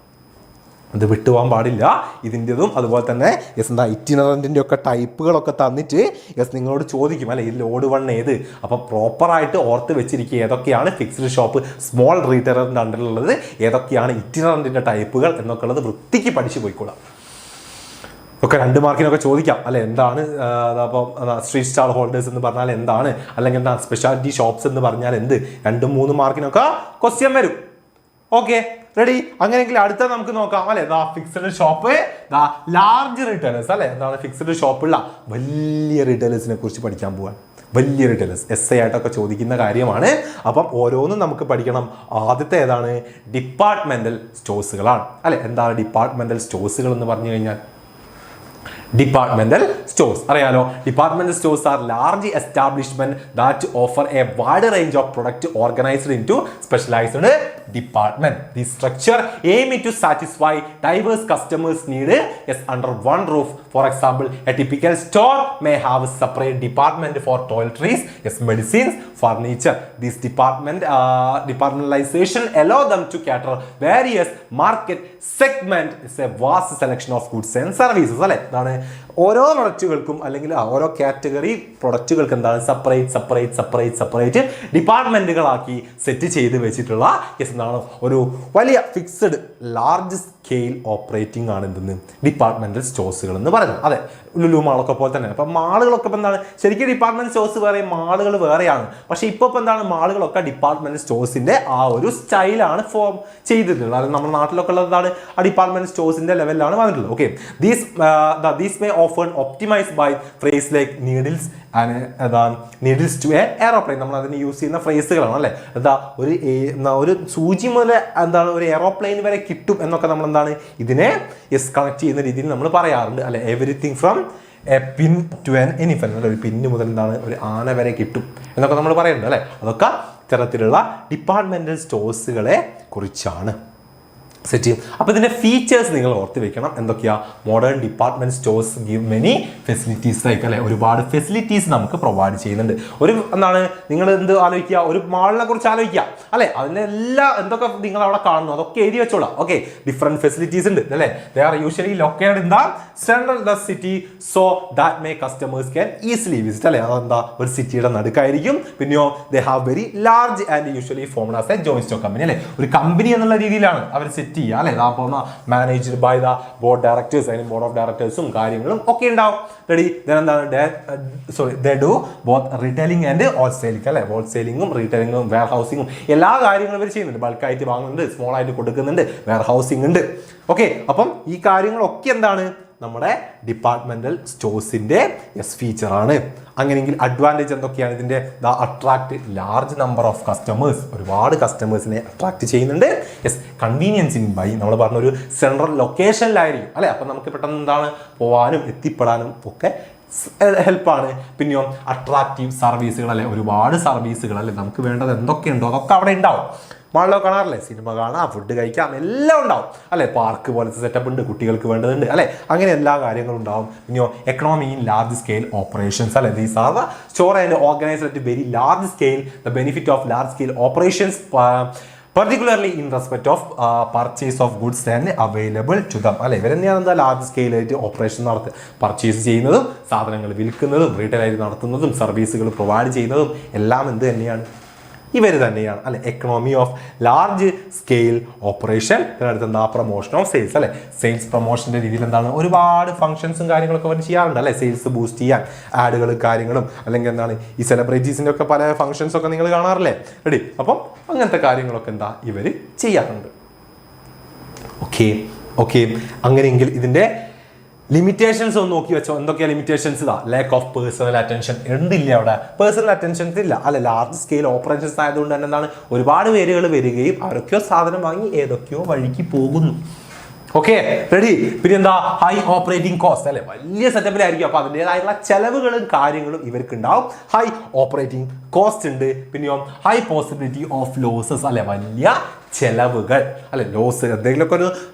ഇത് വിട്ടുപോകാൻ പാടില്ല. ഇതിൻ്റെതും അതുപോലെ തന്നെ എന്താ ഇറ്റിനറൻറ്റിൻ്റെ ഒക്കെ ടൈപ്പുകളൊക്കെ തന്നിട്ട് നിങ്ങളോട് ചോദിക്കും അല്ലെ ഈ ലോഡ് വൺ ഏത്. അപ്പോൾ പ്രോപ്പറായിട്ട് ഓർത്ത് വെച്ചിരിക്കുക ഏതൊക്കെയാണ് ഫിക്സ്ഡ് ഷോപ്പ് സ്മോൾ റീറ്റെയിലറിൻ്റെ അണ്ടറിലുള്ളത്, ഏതൊക്കെയാണ് ഇറ്റിനറൻറ്റിൻ്റെ ടൈപ്പുകൾ എന്നൊക്കെ ഉള്ളത് വൃത്തിക്ക് പഠിച്ചു പോയിക്കോളാം. ഒക്കെ 2 മാർക്കിനൊക്കെ ചോദിക്കാം അല്ലെ. എന്താണ് അപ്പോൾ സ്ട്രീറ്റ് സ്റ്റാൾ ഹോൾഡേഴ്സ് എന്ന് പറഞ്ഞാൽ എന്താണ്, അല്ലെങ്കിൽ എന്താ സ്പെഷ്യാലിറ്റി ഷോപ്സ് എന്ന് പറഞ്ഞാൽ എന്ത്, 2-3 മാർക്കിനൊക്കെ ക്വസ്റ്റ്യൻ വരും. Okay, ready? അങ്ങനെയെങ്കിൽ അടുത്ത നമുക്ക് നോക്കാം അല്ലെ. ഫിക്സ്ഡ് ഷോപ്പ് ലാർജ് റീറ്റെയിലേഴ്സ് അല്ലെ. എന്താണ് ഫിക്സ്ഡ് ഷോപ്പുള്ള വലിയ റീറ്റെയിലേഴ്സിനെ കുറിച്ച് പഠിക്കാൻ പോവാൻ. വലിയ റീറ്റെയിലേഴ്സ് എസ് ആയിട്ടൊക്കെ ചോദിക്കുന്ന കാര്യമാണ്. അപ്പം ഓരോന്നും നമുക്ക് പഠിക്കണം. ആദ്യത്തെ ഏതാണ്? ഡിപ്പാർട്ട്മെന്റൽ സ്റ്റോഴ്സുകളാണ് അല്ലെ. എന്താണ് ഡിപ്പാർട്ട്മെന്റൽ സ്റ്റോഴ്സുകൾ എന്ന് പറഞ്ഞു കഴിഞ്ഞാൽ ഡിപ്പാർട്ട്മെന്റൽ സ്റ്റോഴ്സ് അറിയാലോ. Departmental stores are large establishment that offer a wide range of product organised into specialised department. The structure aim to satisfy diverse customers need under one roof. For example, a typical store may have a separate department for toiletries, medicines, furniture. This departmentalization allow them to cater various market segment. It's a vast selection of goods and services. അല്ലേ, എന്താണ് ഓരോ പ്രൊഡക്റ്റുകൾക്കും അല്ലെങ്കിൽ ഓരോ കാറ്റഗറി പ്രൊഡക്റ്റുകൾക്ക് എന്താണ് സെപ്പറേറ്റ് ഡിപ്പാർട്ട്മെന്റുകളാക്കി സെറ്റ് ചെയ്ത് വെച്ചിട്ടുള്ള എന്താണ് ഒരു വലിയ ഫിക്സഡ് ലാർജ് സ്കെയിൽ ഓപ്പറേറ്റിംഗ് ആണ് എന്തെന്ന് ഡിപ്പാർട്ട്മെന്റൽ സ്റ്റോഴ്സുകൾ എന്ന് പറയുന്നത്. അതെ, ലുലു മാളൊക്കെ പോലെ തന്നെ. അപ്പം മാളുകളൊക്കെ ഇപ്പം എന്താണ് ശരിക്കും ഡിപ്പാർട്ട്മെന്റ് സ്റ്റോഴ്സ് വേറെ, മാളുകൾ വേറെയാണ്. പക്ഷേ ഇപ്പോൾ ഇപ്പം എന്താണ് മാളുകളൊക്കെ ഡിപ്പാർട്ട്മെന്റ് സ്റ്റോഴ്സിന്റെ ആ ഒരു സ്റ്റൈലാണ് ഫോം ചെയ്തിട്ടുള്ളത്. അതായത് നമ്മുടെ നാട്ടിലൊക്കെ ഉള്ളതാണ് ആ ഡിപ്പാർട്ട്മെന്റ് സ്റ്റോഴ്സിന്റെ ലെവലിലാണ് വന്നിട്ടുള്ളത്. Okay, these may often optimised by phrase like needles needles to a aeroplane. നമ്മൾ അതിന് യൂസ് ചെയ്യുന്ന ഫ്രേസുകളാണ് അല്ലേ. ഒരു സൂചി മുതൽ എന്താണ് ഒരു എയറോപ്ലെയിൻ വരെ കിട്ടും എന്നൊക്കെ നമ്മൾ എന്താണ് ഇതിനെ കണക്ട് ചെയ്യുന്ന രീതിയിൽ നമ്മൾ പറയാറുണ്ട് അല്ലെ. Everything from a pin to an elephant, ഒരു പിന്ന് മുതൽ എന്താണ് ഒരു ആന വരെ കിട്ടും എന്നൊക്കെ നമ്മൾ പറയുന്നുണ്ട് അല്ലെ. അതൊക്കെ ഇത്തരത്തിലുള്ള ഡിപ്പാർട്ട്മെന്റൽ സ്റ്റോഴ്സുകളെ കുറിച്ചാണ് സെറ്റ് ചെയ്യും. അപ്പോൾ ഇതിന്റെ ഫീച്ചേഴ്സ് നിങ്ങൾ ഓർത്ത് വെക്കണം. എന്തൊക്കെയാ? Modern department stores give many facilities like അല്ലെ, ഒരുപാട് ഫെസിലിറ്റീസ് നമുക്ക് പ്രൊവൈഡ് ചെയ്യുന്നുണ്ട്. ഒരു എന്താണ് നിങ്ങൾ എന്ത് ആലോചിക്കുക, ഒരു മാളിനെ കുറിച്ച് ആലോചിക്കുക അല്ലെ. അതിനെല്ലാം എന്തൊക്കെ നിങ്ങൾ അവിടെ കാണുന്നു അതൊക്കെ എഴുതി വെച്ചോളാം. ഓക്കെ, ഡിഫറെന്റ് ഫെസിലിറ്റീസ് ഉണ്ട് അല്ലെ. ദേ are usually located in the central the city so that may customers can easily visit അല്ലെ. അതെന്താ ഒരു സിറ്റിയുടെ നടുക്കായിരിക്കും. പിന്നെയോ they have very large and usually formed as A joint stock company അല്ലെ. ഒരു കമ്പനി എന്നുള്ള രീതിയിലാണ് അവർ സെറ്റ് ചെയ്യുക അല്ലെ. പോകുന്ന managed by the board directors, അതിന് ബോർഡ് ഓഫ് ഡയറക്ടേഴ്സും കാര്യങ്ങളും ഒക്കെ ഉണ്ടാവും. റെഡി, എന്താണ് they do both retailing and wholesaling അല്ലെ. ഹോൾസെയിലിംഗും റീറ്റെയിലിംഗും വെയർ ഹൗസിംഗും എല്ലാ കാര്യങ്ങളും ഇവർ ചെയ്യുന്നുണ്ട്. ബൾക്കായിട്ട് വാങ്ങുന്നുണ്ട്, സ്മോൾ ആയിട്ട് കൊടുക്കുന്നുണ്ട്, വെയർ ഹൗസിംഗ് ഉണ്ട്. ഓക്കെ, അപ്പം ഈ കാര്യങ്ങളൊക്കെ എന്താണ് നമ്മുടെ ഡിപ്പാർട്ട്മെന്റൽ സ്റ്റോഴ്സിന്റെ ഫീച്ചറാണ്. അങ്ങനെയെങ്കിൽ അഡ്വാൻറ്റേജ് എന്തൊക്കെയാണ് ഇതിന്റെ? Attract large number of customers, ഒരുപാട് കസ്റ്റമേഴ്സിനെ അട്രാക്ട് ചെയ്യുന്നുണ്ട്. കൺവീനിയൻസ് ഇൻ ബൈ, നമ്മൾ പറഞ്ഞ ഒരു സെൻട്രൽ ലൊക്കേഷനിലായിരിക്കും അല്ലെ. അപ്പം നമുക്ക് പെട്ടെന്ന് എന്താണ് പോവാനും എത്തിപ്പെടാനും ഒക്കെ ഹെൽപ്പാണ്. പിന്നെയോ അട്രാക്റ്റീവ് സർവീസുകൾ അല്ലെ, ഒരുപാട് സർവീസുകൾ അല്ലെ. നമുക്ക് വേണ്ടത് എന്തൊക്കെയുണ്ടോ അതൊക്കെ അവിടെ ഉണ്ടാവും. മാളിലോ കാണാറില്ലേ, സിനിമ കാണാം, ഫുഡ് കഴിക്കാം, എല്ലാം ഉണ്ടാവും അല്ലെ. പാർക്ക് പോലത്തെ സെറ്റപ്പ് ഉണ്ട്, കുട്ടികൾക്ക് വേണ്ടതുണ്ട് അല്ലെ. അങ്ങനെ എല്ലാ കാര്യങ്ങളും ഉണ്ടാവും. പിന്നെയോ economy in large scale operations അല്ലെ. These are the store and organised at very large scale. The benefit of large scale operations particularly in respect of purchase of goods and available to them അല്ലെ. ഇവരെന്നെയാണ് എന്താ ലാർജ് സ്കെയിലായിട്ട് ഓപ്പറേഷൻ പർച്ചേസ് ചെയ്യുന്നതും സാധനങ്ങൾ വിൽക്കുന്നതും റീറ്റെയിലായിട്ട് നടത്തുന്നതും സർവീസുകൾ പ്രൊവൈഡ് ചെയ്യുന്നതും എല്ലാം എന്ത് തന്നെയാണ്? ഇവർ തന്നെയാണ് അല്ലെ. Economy of large scale operation. ഇതിനടുത്ത് എന്താ? പ്രൊമോഷൻ ഓഫ് സെയിൽസ് അല്ലെ. സെയിൽസ് പ്രൊമോഷന്റെ രീതിയിൽ എന്താണ് ഒരുപാട് ഫംഗ്ഷൻസും കാര്യങ്ങളൊക്കെ അവർ ചെയ്യാറുണ്ട് അല്ലെ. സെയിൽസ് ബൂസ്റ്റ് ചെയ്യാൻ ആഡുകളും കാര്യങ്ങളും, അല്ലെങ്കിൽ എന്താണ് ഈ സെലിബ്രിറ്റീസിന്റെ ഒക്കെ പല ഫംഗ്ഷൻസ് ഒക്കെ നിങ്ങൾ കാണാറില്ലേ. റെഡി, അപ്പം അങ്ങനത്തെ കാര്യങ്ങളൊക്കെ എന്താ ഇവർ ചെയ്യാറുണ്ട്. ഓക്കെ, അങ്ങനെയെങ്കിൽ ഇതിന്റെ ലിമിറ്റേഷൻസ് ഒന്ന് നോക്കി വെച്ചോ. എന്തൊക്കെയാ limitations? Lack of personal attention ഉണ്ടില്ല. അവിടെ പേഴ്സണൽ അറ്റൻഷൻസ് ഇല്ല അല്ലെ. ലാർജ് സ്കെയിൽ ഓപ്പറേഷൻസ് ആയതുകൊണ്ട് തന്നെ എന്താണ് ഒരുപാട് പേരുകൾ വരികയും ആരൊക്കെയോ സാധനം വാങ്ങി ഏതൊക്കെയോ വഴിക്ക് പോകുന്നു. Okay, ready. പിന്നെ എന്താ? ഹൈ ഓപ്പറേറ്റിംഗ് കോസ്റ്റ് അല്ലെ. വലിയ സെറ്റപ്പിലായിരിക്കും. അപ്പൊ അതിൻ്റെതായുള്ള ചെലവുകളും കാര്യങ്ങളും ഇവർക്ക് ഉണ്ടാവും. ഹൈ ഓപ്പറേറ്റിംഗ് കോസ്റ്റ് ഉണ്ട്. പിന്നെയോ ഹൈ പോസിബിലിറ്റി ഓഫ് ലോസസ് അല്ലെ. വലിയ ചെലവുകൾ അല്ലെ. ലോസ്, എന്തെങ്കിലുമൊക്കെ ഒരു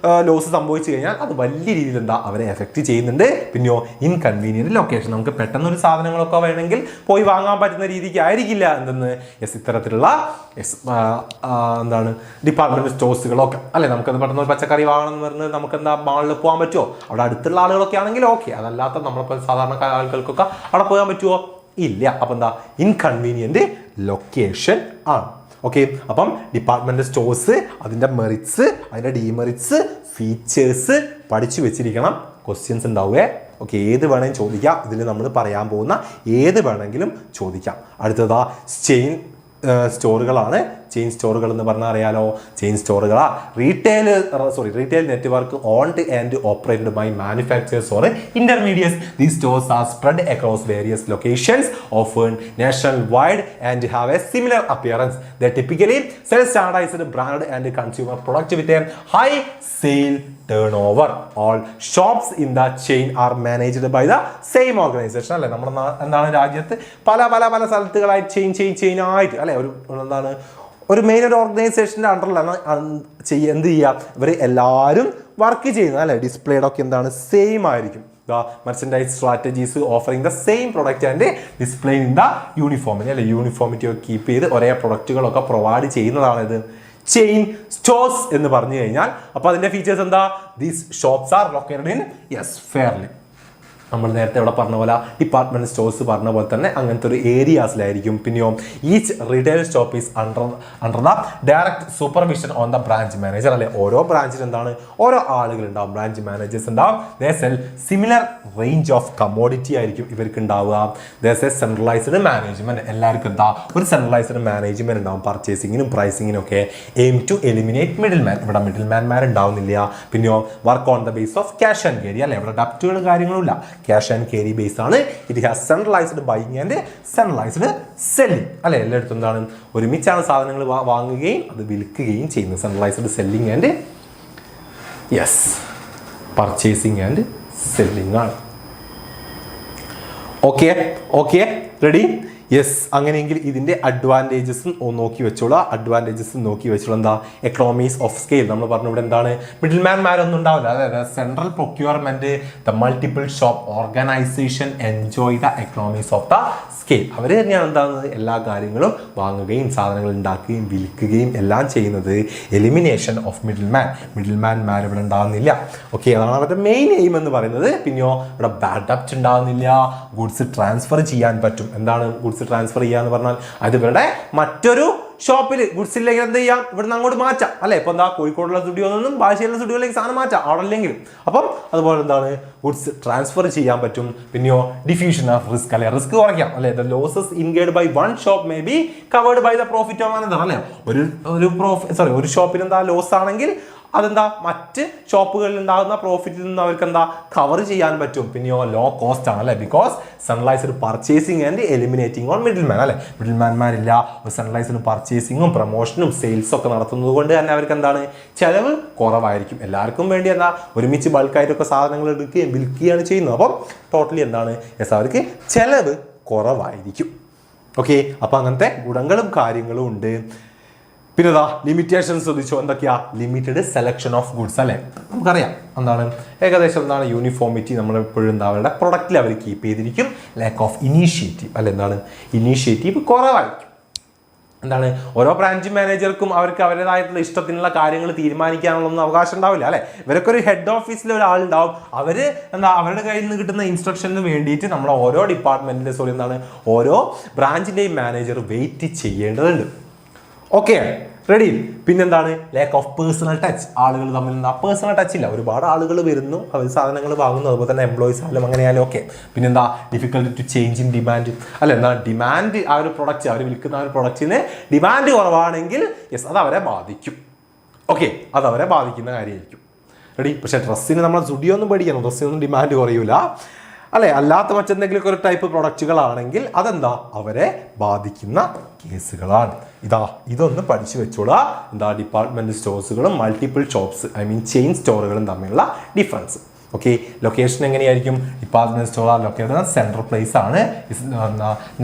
ലോസ് സംഭവിച്ചു കഴിഞ്ഞാൽ അത് വലിയ രീതിയിൽ എന്താ അവരെ എഫക്റ്റ് ചെയ്യുന്നുണ്ട്. പിന്നെയോ ഇൻകൺവീനിയന്റ് ലൊക്കേഷൻ, നമുക്ക് പെട്ടെന്ന് ഒരു സാധനങ്ങളൊക്കെ വേണമെങ്കിൽ പോയി വാങ്ങാൻ പറ്റുന്ന രീതിക്ക് ആയിരിക്കില്ല എന്തെന്ന് ഇത്തരത്തിലുള്ള എന്താണ് ഡിപ്പാർട്ട്മെന്റ് സ്റ്റോഴ്സുകളൊക്കെ അല്ലെ. നമുക്കത് പെട്ടെന്ന് ഒരു പച്ചക്കറി വാങ്ങണം എന്ന് പറഞ്ഞ് നമുക്ക് എന്താ മാളിൽ പോകാൻ പറ്റുമോ? അവിടെ അടുത്തുള്ള ആളുകളൊക്കെ ആണെങ്കിൽ ഓക്കെ. അതല്ലാത്ത നമ്മളിപ്പോൾ സാധാരണ ആളുകൾക്കൊക്കെ അവിടെ പോകാൻ പറ്റുമോ? ഇല്ല. അപ്പം എന്താ? ഇൻകൺവീനിയന്റ് ലൊക്കേഷൻ ആണ്. ഓക്കെ, അപ്പം ഡിപ്പാർട്ട്മെന്റ് സ്റ്റോഴ്സ്, അതിൻ്റെ മെറിറ്റ്സ്, അതിൻ്റെ ഡീമെറിറ്റ്സ്, ഫീച്ചേഴ്സ് പഠിച്ചു വെച്ചിരിക്കണം. ക്വസ്റ്റ്യൻസ് ഉണ്ടാവുകയെ. ഓക്കെ, ഏത് വേണമെങ്കിലും ചോദിക്കാം. ഇതിൽ നമ്മൾ പറയാൻ പോകുന്ന ഏത് വേണമെങ്കിലും ചോദിക്കാം. അടുത്തതാ ചെയിൻ സ്റ്റോറുകളാണ്. ചെയിൻ സ്റ്റോറുകൾ എന്ന് പറഞ്ഞാൽ അറിയാലോ, ചെയിൻ സ്റ്റോറുകളാ retail network owned and operated by manufacturers or intermediates. These stores are spread across various locations often nationwide and have a similar appearance. They typically sell standardized branded and consumer products with a high sale turnover. All shops in the chain are managed by the same organization. അല്ലേ, നമ്മുടെ എന്താണ് രാജ്യത്ത് പല പല പല സ്ഥലത്തുകളായി ചെയിൻ ആയിട്ട് അല്ലെ എന്താണ് ഒരു മെയിൻ ഒരു ഓർഗനൈസേഷൻ്റെ അണ്ടറിലാണ് എന്ത് ചെയ്യുക, ഇവർ എല്ലാവരും വർക്ക് ചെയ്യുന്നത് അല്ലെ. ഡിസ്പ്ലേഡൊക്കെ എന്താണ് സെയിം ആയിരിക്കും. The merchandise strategies offering the same product and displaying in the uniformity അല്ലെ, യൂണിഫോമിറ്റി ഒക്കെ കീപ്പ് ചെയ്ത് ഒരേ പ്രൊഡക്റ്റുകളൊക്കെ പ്രൊവൈഡ് ചെയ്യുന്നതാണ് ഇത് ചെയിൻ സ്റ്റോഴ്സ് എന്ന് പറഞ്ഞു കഴിഞ്ഞാൽ. അപ്പോൾ അതിന്റെ ഫീച്ചേഴ്സ് എന്താ? These shops are located in fairly, നമ്മൾ നേരത്തെ ഇവിടെ പറഞ്ഞ പോലെ ഡിപ്പാർട്ട്മെന്റ് സ്റ്റോഴ്സ് പറഞ്ഞ പോലെ തന്നെ അങ്ങനത്തെ ഒരു ഏരിയാസിലായിരിക്കും. പിന്നെയോ each retail stop is under the direct supervision on the branch manager അല്ലെ. ഓരോ ബ്രാഞ്ചിൽ എന്താണ് ഓരോ ആളുകൾ ഉണ്ടാവും, ബ്രാഞ്ച് മാനേജേഴ്സ് ഉണ്ടാവും. ദേ cell similar range of commodity ആയിരിക്കും ഇവർക്ക് ഉണ്ടാവുക. ദേ സെൽ സെൻട്രലൈസ്ഡ് മാനേജ്മെന്റ്, എല്ലാവർക്കും എന്താ ഒരു സെൻട്രലൈസ്ഡ് മാനേജ്മെന്റ് ഉണ്ടാവും പർച്ചേസിങ്ങിനും പ്രൈസിങ്ങിനും ഒക്കെ. Aim to eliminate middle man, ഇവിടെ മിഡിൽ മാൻമാർ ഉണ്ടാവുന്നില്ല. പിന്നെയോ work on the base of cash and carry അല്ലെ, ഇവിടെ ഡപ്റ്റുകളും കാര്യങ്ങളും ഇല്ല, ക്യാഷ് ആൻഡ് ക്യാരി ബേസ് ആണ്. It has centralised buying and centralised selling അല്ലെ. എല്ലായിടത്തും എന്താണ് ഒരുമിച്ചാണ് സാധനങ്ങൾ വാങ്ങുകയും അത് വിൽക്കുകയും ചെയ്യുന്നത്. Centralised selling and purchasing and selling ആണ്. Okay ready? യെസ്. അങ്ങനെയെങ്കിൽ ഇതിൻ്റെ അഡ്വാൻറ്റേജസ് നോക്കി വെച്ചോളാം. എന്താ? Economies of scale. നമ്മൾ പറഞ്ഞു ഇവിടെ എന്താണ് മിഡിൽ മാൻമാരൊന്നും ഉണ്ടാവില്ല. അതായത് central procurement, the multiple shop organisation enjoy the economies of the scale. അവർ തന്നെയാണ് എന്താണ് എല്ലാ കാര്യങ്ങളും വാങ്ങുകയും സാധനങ്ങൾ ഉണ്ടാക്കുകയും വിൽക്കുകയും എല്ലാം ചെയ്യുന്നത്. എലിമിനേഷൻ ഓഫ് മിഡിൽ മാൻമാർ ഇവിടെ ഉണ്ടാകുന്നില്ല. ഓക്കെ, അതാണ് അവരുടെ മെയിൻ എയിം എന്ന് പറയുന്നത്. പിന്നെയോ ഇവിടെ ബാഡ് ഡെപ്റ്റ് ഉണ്ടാകുന്നില്ല. ഗുഡ്സ് ട്രാൻസ്ഫർ ചെയ്യാൻ പറ്റും. എന്താണ് ഗുഡ്സ് ട്രാൻസ്ഫർ ചെയ്യാന്ന് പറഞ്ഞാൽ? അത് ഇവരുടെ മറ്റൊരു ഷോപ്പിൽ ഗുഡ്സിലേക്ക് എന്ത് ചെയ്യാം, ഇവിടുന്ന് അങ്ങോട്ട് മാറ്റാം അല്ലെ. ഇപ്പൊ എന്താ കോഴിക്കോടുള്ള സ്റ്റുഡിയോയിൽ നിന്നും ബാലുശ്ശേരിയിലെ സ്റ്റുഡിയോയിലേക്ക് സാധനം മാറ്റാം അവിടെ അല്ലെങ്കിലും. അപ്പം അതുപോലെ എന്താണ് ഗുഡ്സ് ട്രാൻസ്ഫർ ചെയ്യാൻ പറ്റും. പിന്നെയോ ഡിഫ്യൂഷൻ ഓഫ് റിസ്ക് അല്ലെ, റിസ്ക് കുറയ്ക്കാം അല്ലെ. The losses incurred by one shop may be covered by the profit of another അല്ലെ. ഒരു ഷോപ്പിന് എന്താ ലോസ് ആണെങ്കിൽ അതെന്താ മറ്റ് ഷോപ്പുകളിൽ ഉണ്ടാകുന്ന പ്രോഫിറ്റിൽ നിന്ന് അവർക്ക് എന്താ കവർ ചെയ്യാൻ പറ്റും. പിന്നെയോ ലോ കോസ്റ്റ് ആണ് അല്ലെ, because centralised purchasing and eliminating on middle man അല്ലെ. മിഡിൽ മാൻമാരില്ല. സെൻട്രലൈസ്ഡ് പർച്ചേസിങ്ങും പ്രൊമോഷനും സെയിൽസും ഒക്കെ നടത്തുന്നത് കൊണ്ട് തന്നെ അവർക്ക് എന്താണ് ചെലവ് കുറവായിരിക്കും. എല്ലാവർക്കും വേണ്ടി എന്താ ഒരുമിച്ച് ബൾക്കായിട്ടൊക്കെ സാധനങ്ങൾ എടുക്കുകയും വിൽക്കുകയാണ് ചെയ്യുന്നത്. അപ്പം ടോട്ടലി എന്താണ് അവർക്ക് ചെലവ് കുറവായിരിക്കും. ഓക്കെ, അപ്പം അങ്ങനത്തെ ഗുണങ്ങളും കാര്യങ്ങളും ഉണ്ട്. പിന്നെ ലിമിറ്റേഷൻസ് ശ്രദ്ധിച്ചോ, എന്തൊക്കെയാ? ലിമിറ്റഡ് സെലക്ഷൻ ഓഫ് ഗുഡ്സ് അല്ലെ. നമുക്കറിയാം എന്താണ് ഏകദേശം എന്താണ് യൂണിഫോമിറ്റി നമ്മൾ എപ്പോഴും എന്താ അവരുടെ പ്രൊഡക്റ്റിൽ അവർ കീപ്പ് ചെയ്തിരിക്കും. ലാക്ക് ഓഫ് ഇനീഷ്യേറ്റീവ് അല്ലെ, എന്താണ് ഇനീഷ്യേറ്റീവ് കുറവായിരിക്കും. എന്താണ് ഓരോ ബ്രാഞ്ച് മാനേജർക്കും അവർക്ക് അവരുടേതായിട്ടുള്ള ഇഷ്ടത്തിനുള്ള കാര്യങ്ങൾ തീരുമാനിക്കാനുള്ളൊന്നും അവകാശം ഉണ്ടാവില്ല അല്ലെ. ഇവരൊക്കെ ഒരു ഹെഡ് ഓഫീസിൽ ഒരാളുണ്ടാവും. അവര് എന്താ അവരുടെ കയ്യിൽ നിന്ന് കിട്ടുന്ന ഇൻസ്ട്രക്ഷന് വേണ്ടിയിട്ട് നമ്മൾ ഓരോ ഡിപ്പാർട്ട്മെന്റിന്റെ ഓരോ ബ്രാഞ്ചിന്റെയും മാനേജർ വെയിറ്റ് ചെയ്യേണ്ടതുണ്ട്. Okay ready? പിന്നെന്താണ് ലാക്ക് ഓഫ് പേഴ്സണൽ ടച്ച്. ആളുകൾ തമ്മിൽ എന്താ പേഴ്സണൽ ടച്ച് ഇല്ല. ഒരുപാട് ആളുകൾ വരുന്നു, അവർ സാധനങ്ങൾ വാങ്ങുന്നു, അതുപോലെ തന്നെ എംപ്ലോയീസ് ആയാലും അങ്ങനെയായാലും ഓക്കെ. പിന്നെന്താ difficulty to change in demand അല്ല. എന്താ ഡിമാൻഡ് ആ ഒരു പ്രൊഡക്റ്റ് അവർ വിൽക്കുന്ന ആ ഒരു പ്രൊഡക്റ്റിന് ഡിമാൻഡ് കുറവാണെങ്കിൽ അത് അവരെ ബാധിക്കും. ഓക്കെ, അത് അവരെ ബാധിക്കുന്ന കാര്യമായിരിക്കും. റെഡി? പക്ഷേ ഡ്രസ്സിന് നമ്മൾ സ്റ്റുഡിയോ ഒന്നും പേടിക്കണം, ഡ്രസ്സിനൊന്നും ഡിമാൻഡ് കുറയൂല അല്ലെ. അല്ലാത്ത മറ്റെന്തെങ്കിലും ഒരു ടൈപ്പ് പ്രൊഡക്റ്റുകളാണെങ്കിൽ അതെന്താ അവരെ ബാധിക്കുന്ന കേസുകളാണ്. ഇതൊന്ന് പഠിച്ചു വെച്ചോളാം. എന്താ ഡിപ്പാർട്ട്മെന്റ് സ്റ്റോഴ്സുകളും മൾട്ടിപ്പിൾ ഷോപ്സ് ചെയിൻ സ്റ്റോറുകളും തമ്മിലുള്ള ഡിഫറൻസ്. ഓക്കെ, ലൊക്കേഷൻ എങ്ങനെയായിരിക്കും? Department store located central place ആണ്.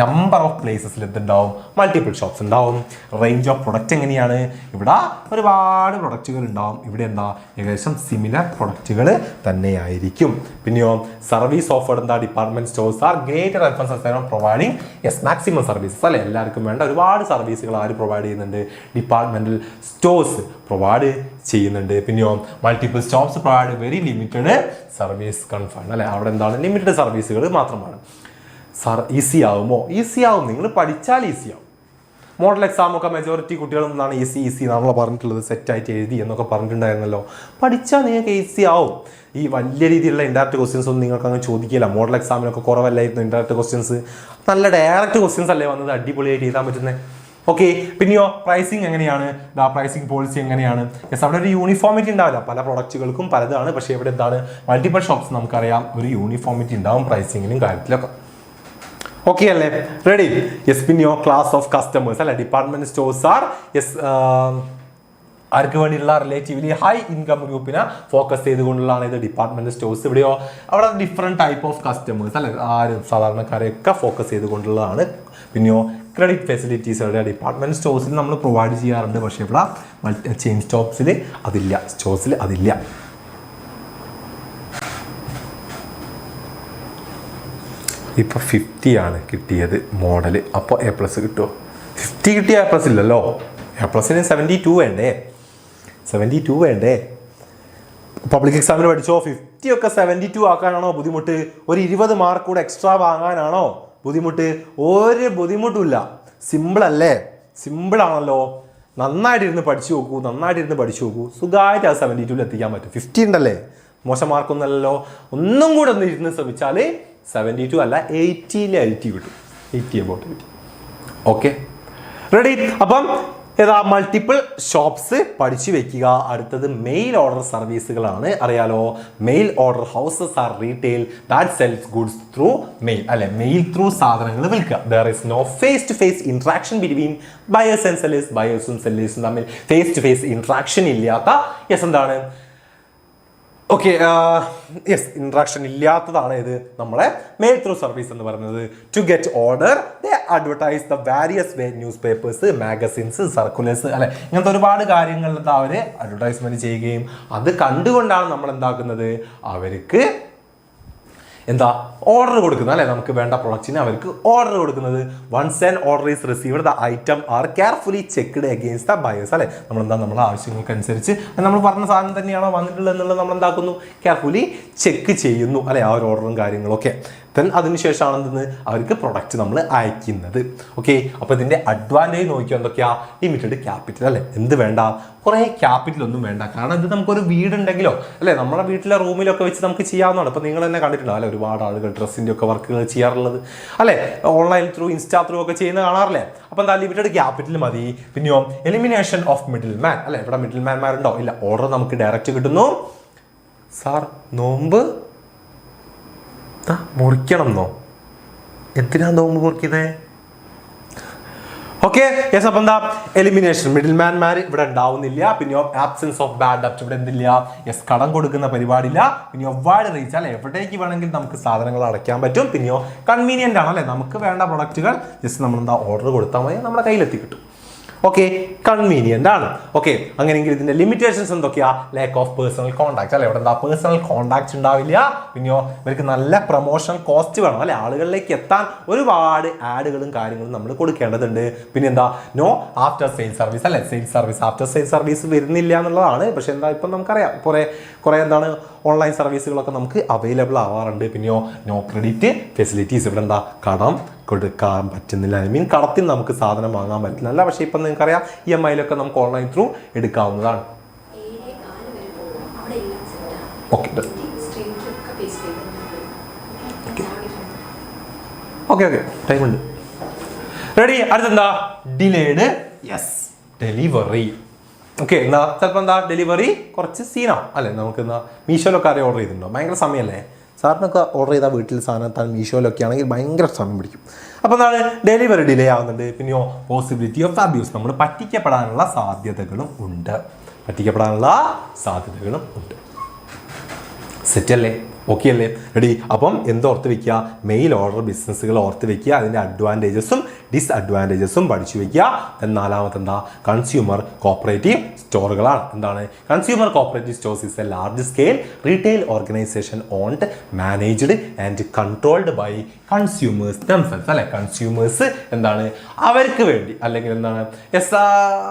നമ്പർ ഓഫ് പ്ലേസസിൽ എന്തുണ്ടാവും? മൾട്ടിപ്പിൾ ഷോപ്സ് ഉണ്ടാവും. റേഞ്ച് ഓഫ് പ്രൊഡക്റ്റ് എങ്ങനെയാണ്? ഇവിടെ ഒരുപാട് പ്രൊഡക്റ്റുകൾ ഉണ്ടാവും. ഇവിടെ എന്താ ഏകദേശം സിമിലർ പ്രൊഡക്റ്റുകൾ തന്നെയായിരിക്കും. പിന്നെയോ സർവീസ് ഓഫേർഡ് എന്താ department stores are greater reference providing maximum services അല്ലെ. എല്ലാവർക്കും വേണ്ട ഒരുപാട് സർവീസുകൾ ആര് പ്രൊവൈഡ് ചെയ്യുന്നുണ്ട്? ഡിപ്പാർട്ട്മെന്റൽ സ്റ്റോഴ്സ് പ്രൊവൈഡ് ചെയ്യുന്നുണ്ട്. പിന്നെയോ multiple stops provide very limited service confined അല്ലെ. അവിടെ എന്താണ് ലിമിറ്റഡ് സർവീസുകൾ മാത്രമാണ്. ഈസി ആവുമോ? ഈസി ആവും. നിങ്ങൾ പഠിച്ചാൽ ഈസി ആവും. മോഡൽ എക്സാം ഒക്കെ മെജോറിറ്റി കുട്ടികളും എന്താണ് ഈസി എന്നാണല്ലോ പറഞ്ഞിട്ടുള്ളത്. സെറ്റായിട്ട് എഴുതി എന്നൊക്കെ പറഞ്ഞിട്ടുണ്ടായിരുന്നല്ലോ. പഠിച്ചാൽ നിങ്ങൾക്ക് ഈസി ആവും. ഈ വലിയ രീതിയിലുള്ള ഇൻഡയറക്റ്റ് ക്വസ്റ്റ്യൻസ് ഒന്നും നിങ്ങൾക്ക് അങ്ങ് ചോദിക്കില്ല. മോഡൽ എക്സാമിനൊക്കെ കുറവല്ലായിരുന്നു ഇൻഡയറക്റ്റ് ക്വസ്റ്റ്യൻസ്. നല്ല ഡയറക്റ്റ് ക്വസ്റ്റ്യൻസ് അല്ലേ വന്നത്, അടിപൊളിയായിട്ട് എഴുതാൻ പറ്റുന്നത്. ഓക്കെ, പിന്നെയോ പ്രൈസിങ് എങ്ങനെയാണ്? പ്രൈസിങ് പോളിസി എങ്ങനെയാണ്? യെസ്, അവിടെ ഒരു യൂണിഫോമിറ്റി ഉണ്ടാവില്ല, പല പ്രൊഡക്റ്റുകൾക്കും പലതാണ്. പക്ഷേ ഇവിടെ എന്താണ്, മൾട്ടിപ്പിൾ ഷോപ്സ് നമുക്കറിയാം, ഒരു യൂണിഫോമിറ്റി ഉണ്ടാവും പ്രൈസിങ്ങിനും കാര്യത്തിലൊക്കെ. ഓക്കെ അല്ലേ? റെഡി? യെസ്, പിന്നെയോ ക്ലാസ് ഓഫ് കസ്റ്റമേഴ്സ് അല്ലെ, ഡിപ്പാർട്ട്മെന്റ് സ്റ്റോഴ്സ് ആർ യെസ് ആർക്ക് വേണ്ടിയുള്ള റിലേറ്റീവ്ലി ഹൈ ഇൻകം ഗ്രൂപ്പിനെ ഫോക്കസ് ചെയ്തുകൊണ്ടുള്ളതാണ് ഇത് ഡിപ്പാർട്ട്മെന്റ് സ്റ്റോഴ്സ്. ഇവിടെയോ അവിടെ ഡിഫറെന്റ് ടൈപ്പ് ഓഫ് കസ്റ്റമേഴ്സ് അല്ലെ, ആരും സാധാരണക്കാരെയൊക്കെ ഫോക്കസ് ചെയ്തുകൊണ്ടുള്ളതാണ്. പിന്നെയോ ക്രെഡിറ്റ് ഫെസിലിറ്റീസ് ഇവിടെ ഡിപ്പാർട്ട്മെന്റ് സ്റ്റോഴ്സിൽ നമ്മൾ പ്രൊവൈഡ് ചെയ്യാറുണ്ട്. പക്ഷേ ഇവിടെ ചെയിൻ സ്റ്റോപ്സിൽ അതില്ല, സ്റ്റോഴ്സിൽ അതില്ല. ഇപ്പോൾ 50 ആണ് കിട്ടിയത് മോഡൽ. അപ്പോൾ A+ കിട്ടുമോ? 50 കിട്ടിയ A+ ഇല്ലല്ലോ. A+ന് 72 വേണ്ടേ? 72 വേണ്ടേ? പബ്ലിക് എക്സാമിന് പഠിച്ചോ? 50 ഒക്കെ 72 ആക്കാനാണോ ബുദ്ധിമുട്ട്? ഒരു 20 മാർക്ക് കൂടെ എക്സ്ട്രാ വാങ്ങാനാണോ ബുദ്ധിമുട്ട്? ഒരു ബുദ്ധിമുട്ടില്ല. സിമ്പിൾ അല്ലേ? സിമ്പിൾ ആണല്ലോ. നന്നായിട്ടിരുന്ന് പഠിച്ചു നോക്കൂ, സുഖമായിട്ട് അത് 72 എത്തിക്കാൻ പറ്റും. 50 ഉണ്ടല്ലേ, മോശം മാർക്കൊന്നുമല്ലല്ലോ. ഒന്നും കൂടെ ഒന്ന് ഇരുന്ന് ശ്രമിച്ചാൽ 72 അല്ല 80 കിട്ടും. 80 about 80. Okay, ready? അപ്പം ഏതാ മൾട്ടിപ്പിൾ ഷോപ്സ് പഠിച്ചു വെക്കുക. അടുത്തത് മെയിൽ ഓർഡർ സർവീസുകളാണ്. അറിയാലോ, mail order houses are retail that sells goods through mail അല്ലെ, മെയിൽ ത്രൂ സാധനങ്ങൾ വിൽക്കുക. There is no face to face interaction between buyers and sellers. ബയേഴ്സും സെല്ലേഴ്സും തമ്മിൽ ഫേസ് ടു ഫേസ് ഇന്ററാക്ഷൻ ഇല്ലാത്ത എന്താണ് ഓക്കെ യെസ് ഇന്ററാക്ഷൻ ഇല്ലാത്തതാണ് ഇത് നമ്മളെ മെയിൽ ത്രൂ സർവീസ് എന്ന് പറയുന്നത്. To get order they advertise the various way news papers, magazines, circulars അല്ലെ, ഇങ്ങനത്തെ ഒരുപാട് കാര്യങ്ങളിൽ അവർ അഡ്വർടൈസ്മെന്റ് ചെയ്യുകയും അത് കണ്ടുകൊണ്ടാണ് നമ്മൾ എന്താക്കുന്നത്, അവർക്ക് എന്താ ഓർഡർ കൊടുക്കുന്നത് അല്ലെ, നമുക്ക് വേണ്ട പ്രൊഡക്റ്റിന് അവർക്ക് ഓർഡർ കൊടുക്കുന്നത്. Once an order is received the item are carefully checked against the buyers അല്ലെ. നമ്മളെന്താ നമ്മുടെ ആവശ്യങ്ങൾക്കനുസരിച്ച് നമ്മൾ പറഞ്ഞ സാധനം തന്നെയാണോ വന്നിട്ടുള്ളത് എന്നുള്ളത് നമ്മൾ എന്താക്കുന്നു, കെയർഫുള്ളി ചെക്ക് ചെയ്യുന്നു അല്ലെ, ആ ഒരു ഓർഡറും കാര്യങ്ങളൊക്കെ. ദെൻ അതിനുശേഷമാണ് എന്തെന്ന് അവർക്ക് പ്രൊഡക്റ്റ് നമ്മൾ അയക്കുന്നത്. ഓക്കെ, അപ്പോൾ ഇതിൻ്റെ അഡ്വാൻറ്റേജ് നോക്കിയാൽ എന്തൊക്കെയാ? ലിമിറ്റഡ് ക്യാപിറ്റൽ അല്ലേ, എന്ത് വേണ്ട, കുറേ ക്യാപിറ്റൽ ഒന്നും വേണ്ട. കാരണം ഇത് നമുക്കൊരു വീടുണ്ടെങ്കിലോ അല്ലെ, നമ്മുടെ വീട്ടിലെ റൂമിലൊക്കെ വെച്ച് നമുക്ക് ചെയ്യാവുന്നതാണ്. ഇപ്പോൾ നിങ്ങൾ തന്നെ കണ്ടിട്ടുണ്ടോ അല്ലെ, ഒരുപാട് ആളുകൾ ഡ്രസ്സിൻ്റെ ഒക്കെ വർക്കുകൾ ചെയ്യാറുള്ളത് അല്ലെ, ഓൺലൈൻ ത്രൂ ഇൻസ്റ്റാ ത്രൂ ഒക്കെ ചെയ്യുന്ന കാണാറില്ലേ. അപ്പോൾ എന്താ, ലിമിറ്റഡ് ക്യാപിറ്റൽ മതി. പിന്നെയോ എലിമിനേഷൻ ഓഫ് മിഡിൽ മാൻ അല്ലെ, ഇവിടെ മിഡിൽ മാൻമാരുണ്ടോ? ഇല്ല, ഓർഡർ നമുക്ക് ഡയറക്റ്റ് കിട്ടുന്നു. സാർ നോമ്പ് മുറിക്കണം എന്നോ? എന്തിനാ നോമ്പ് മുറിക്കുന്നത്? Okay, yes. അപ്പം എന്താ, എലിമിനേഷൻ, മിഡിൽ മാൻമാർ ഇവിടെ ഉണ്ടാവുന്നില്ല. പിന്നെയോ ആബ്സെൻസ് ഓഫ് ബാഡ് ഡെപ്റ്റ്, ഇവിടെ എന്തില്ല, യെസ് കടം കൊടുക്കുന്ന പരിപാടിയില്ല. പിന്നെയോ വൈഡ് റീച്ച് അല്ലെ, എവിടേക്ക് വേണമെങ്കിൽ നമുക്ക് സാധനങ്ങൾ അടയ്ക്കാൻ പറ്റും. പിന്നെയോ കൺവീനിയൻ്റ് ആണ് അല്ലെ, നമുക്ക് വേണ്ട പ്രൊഡക്റ്റുകൾ ജസ്റ്റ് നമ്മളെന്താ ഓർഡർ കൊടുത്താൽ മതി, നമ്മുടെ കയ്യിലെത്തി കിട്ടും. ഓക്കെ, കൺവീനിയൻ്റ് ആണ്. ഓക്കെ, അങ്ങനെയെങ്കിൽ ഇതിന്റെ ലിമിറ്റേഷൻസ് എന്തൊക്കെയാ? ലാക്ക് ഓഫ് പേഴ്സണൽ കോൺടാക്ട് അല്ലെ, ഇവിടെ എന്താ പേഴ്സണൽ കോൺടാക്ട് ഉണ്ടാവില്ല. പിന്നെയോ ഇവർക്ക് നല്ല പ്രൊമോഷണൽ കോസ്റ്റ് വേണം അല്ലെ, ആളുകളിലേക്ക് എത്താൻ ഒരുപാട് ആഡുകളും കാര്യങ്ങളും നമ്മൾ കൊടുക്കേണ്ടതുണ്ട്. പിന്നെ എന്താ, നോ ആഫ്റ്റർ സെയിൽ സർവീസ് അല്ലെ, sale service after sale service വരുന്നില്ല എന്നുള്ളതാണ്. പക്ഷെ എന്താ, ഇപ്പം നമുക്കറിയാം കുറേ എന്താണ് ഓൺലൈൻ സർവീസുകളൊക്കെ നമുക്ക് അവൈലബിൾ ആവാറുണ്ട്. പിന്നെയോ നോ ക്രെഡിറ്റ് ഫെസിലിറ്റീസ്, ഇവിടെ എന്താ കടം കൊടുക്കാൻ പറ്റുന്നില്ല, ഐ മീൻ കടത്തിൽ നമുക്ക് സാധനം വാങ്ങാൻ പറ്റുന്നില്ല. പക്ഷേ ഇപ്പം നിങ്ങൾക്കറിയാം EMI-ലൊക്കെ നമുക്ക് ഓൺലൈൻ ത്രൂ എടുക്കാവുന്നതാണ്. ഓക്കെ ഓക്കെ ഓക്കെ ടൈം ഉണ്ട്. റെഡി? അടുത്തെന്താ, ഡിലേഡ് യെസ് ഡെലിവറി. ഓക്കെ, എന്താ ചിലപ്പോൾ എന്താ ഡെലിവറി കുറച്ച് സീനാണ് അല്ലേ. നമുക്ക് എന്താ മീഷോയിലൊക്കെ ആരെയും ഓർഡർ ചെയ്തിട്ടുണ്ടോ? ഭയങ്കര സമയമല്ലേ സാറിനൊക്കെ ഓർഡർ ചെയ്താൽ വീട്ടിൽ സാധനം എത്താൻ മീഷോയിലൊക്കെ ആണെങ്കിൽ ഭയങ്കര സമയം പിടിക്കും. അപ്പോൾ എന്താണ്, ഡെലിവറി ഡിലേ ആവുന്നുണ്ട്. പിന്നെയോ പോസിബിലിറ്റി ഓഫ് അബ്യൂസ്, നമ്മൾ പറ്റിക്കപ്പെടാനുള്ള സാധ്യതകളും ഉണ്ട്. സെറ്റ് അല്ലേ? ഓക്കെ അല്ലേ? റെഡി? അപ്പം എന്തോർത്ത് വെക്കുക, മെയിൽ ഓർഡർ ബിസിനസ്സുകൾ ഓർത്ത് വെക്കുക, അതിൻ്റെ അഡ്വാൻറ്റേജസും ഡിസ്അഡ്വാൻറ്റേജസും പഠിച്ചു വെക്കുക. നാലാമത്തെ എന്താ, കൺസ്യൂമർ കോപ്പറേറ്റീവ് സ്റ്റോറുകളാണ്. എന്താണ് consumer cooperative stores? Is a large scale retail organisation owned managed and controlled by consumers themselves അല്ലെ. കൺസ്യൂമേഴ്സ് എന്താണ് അവർക്ക് വേണ്ടി, അല്ലെങ്കിൽ എന്താണ്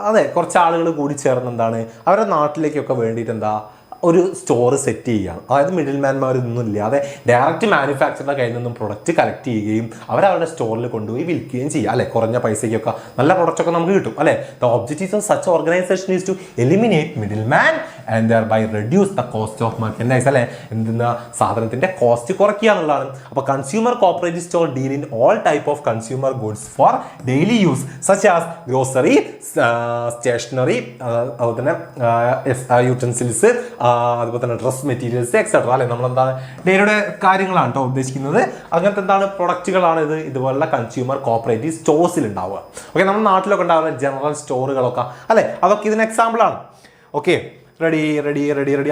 അതെ കുറച്ച് ആളുകൾ കൂടി ചേർന്ന് എന്താണ് അവരുടെ നാട്ടിലേക്കൊക്കെ വേണ്ടിയിട്ട് എന്താ ഒരു സ്റ്റോർ സെറ്റ് ചെയ്യുകയാണ്. അതായത് മിഡിൽ മാൻമാരൊന്നും ഇല്ലാതെ ഡയറക്റ്റ് മാനുഫാക്ചറുടെ കയ്യിൽ നിന്നും പ്രൊഡക്റ്റ് കളക്ട് ചെയ്യുകയും അവരവരുടെ സ്റ്റോറിൽ കൊണ്ടുപോയി വിൽക്കുകയും ചെയ്യുക അല്ലെ. കുറഞ്ഞ പൈസയ്ക്കൊക്കെ നല്ല പ്രൊഡക്റ്റൊക്കെ നമുക്ക് കിട്ടും അല്ലെ. The objectives of such organisation is to eliminate middle man and thereby reduce the cost of merchandise അല്ലെ, എന്തെന്ന സാധനത്തിന്റെ കോസ്റ്റ് കുറയ്ക്കുക എന്നുള്ളതാണ്. അപ്പോൾ consumer cooperative store deal in all type of consumer goods for daily use such as grocery, stationery, അതുപോലെ തന്നെ യൂട്ടൻസിൽസ്, അതുപോലെ തന്നെ ഡ്രസ് മെറ്റീരിയൽസ് എക്സെട്ര അല്ലെ, നമ്മളെന്താണ് ഡെയിലിയുടെ കാര്യങ്ങളാണ് കേട്ടോ ഉദ്ദേശിക്കുന്നത്. അങ്ങനത്തെ എന്താണ് പ്രൊഡക്റ്റുകളാണ് ഇതുപോലുള്ള കൺസ്യൂമർ കോപ്പറേറ്റീവ് സ്റ്റോഴ്സിൽ ഉണ്ടാവുക. ഓക്കെ, നമ്മുടെ നാട്ടിലൊക്കെ ഉണ്ടാവുന്ന ജനറൽ സ്റ്റോറുകളൊക്കെ അല്ലെ, അതൊക്കെ ഇതിന് എക്സാമ്പിൾ ആണ്. Okay, ready.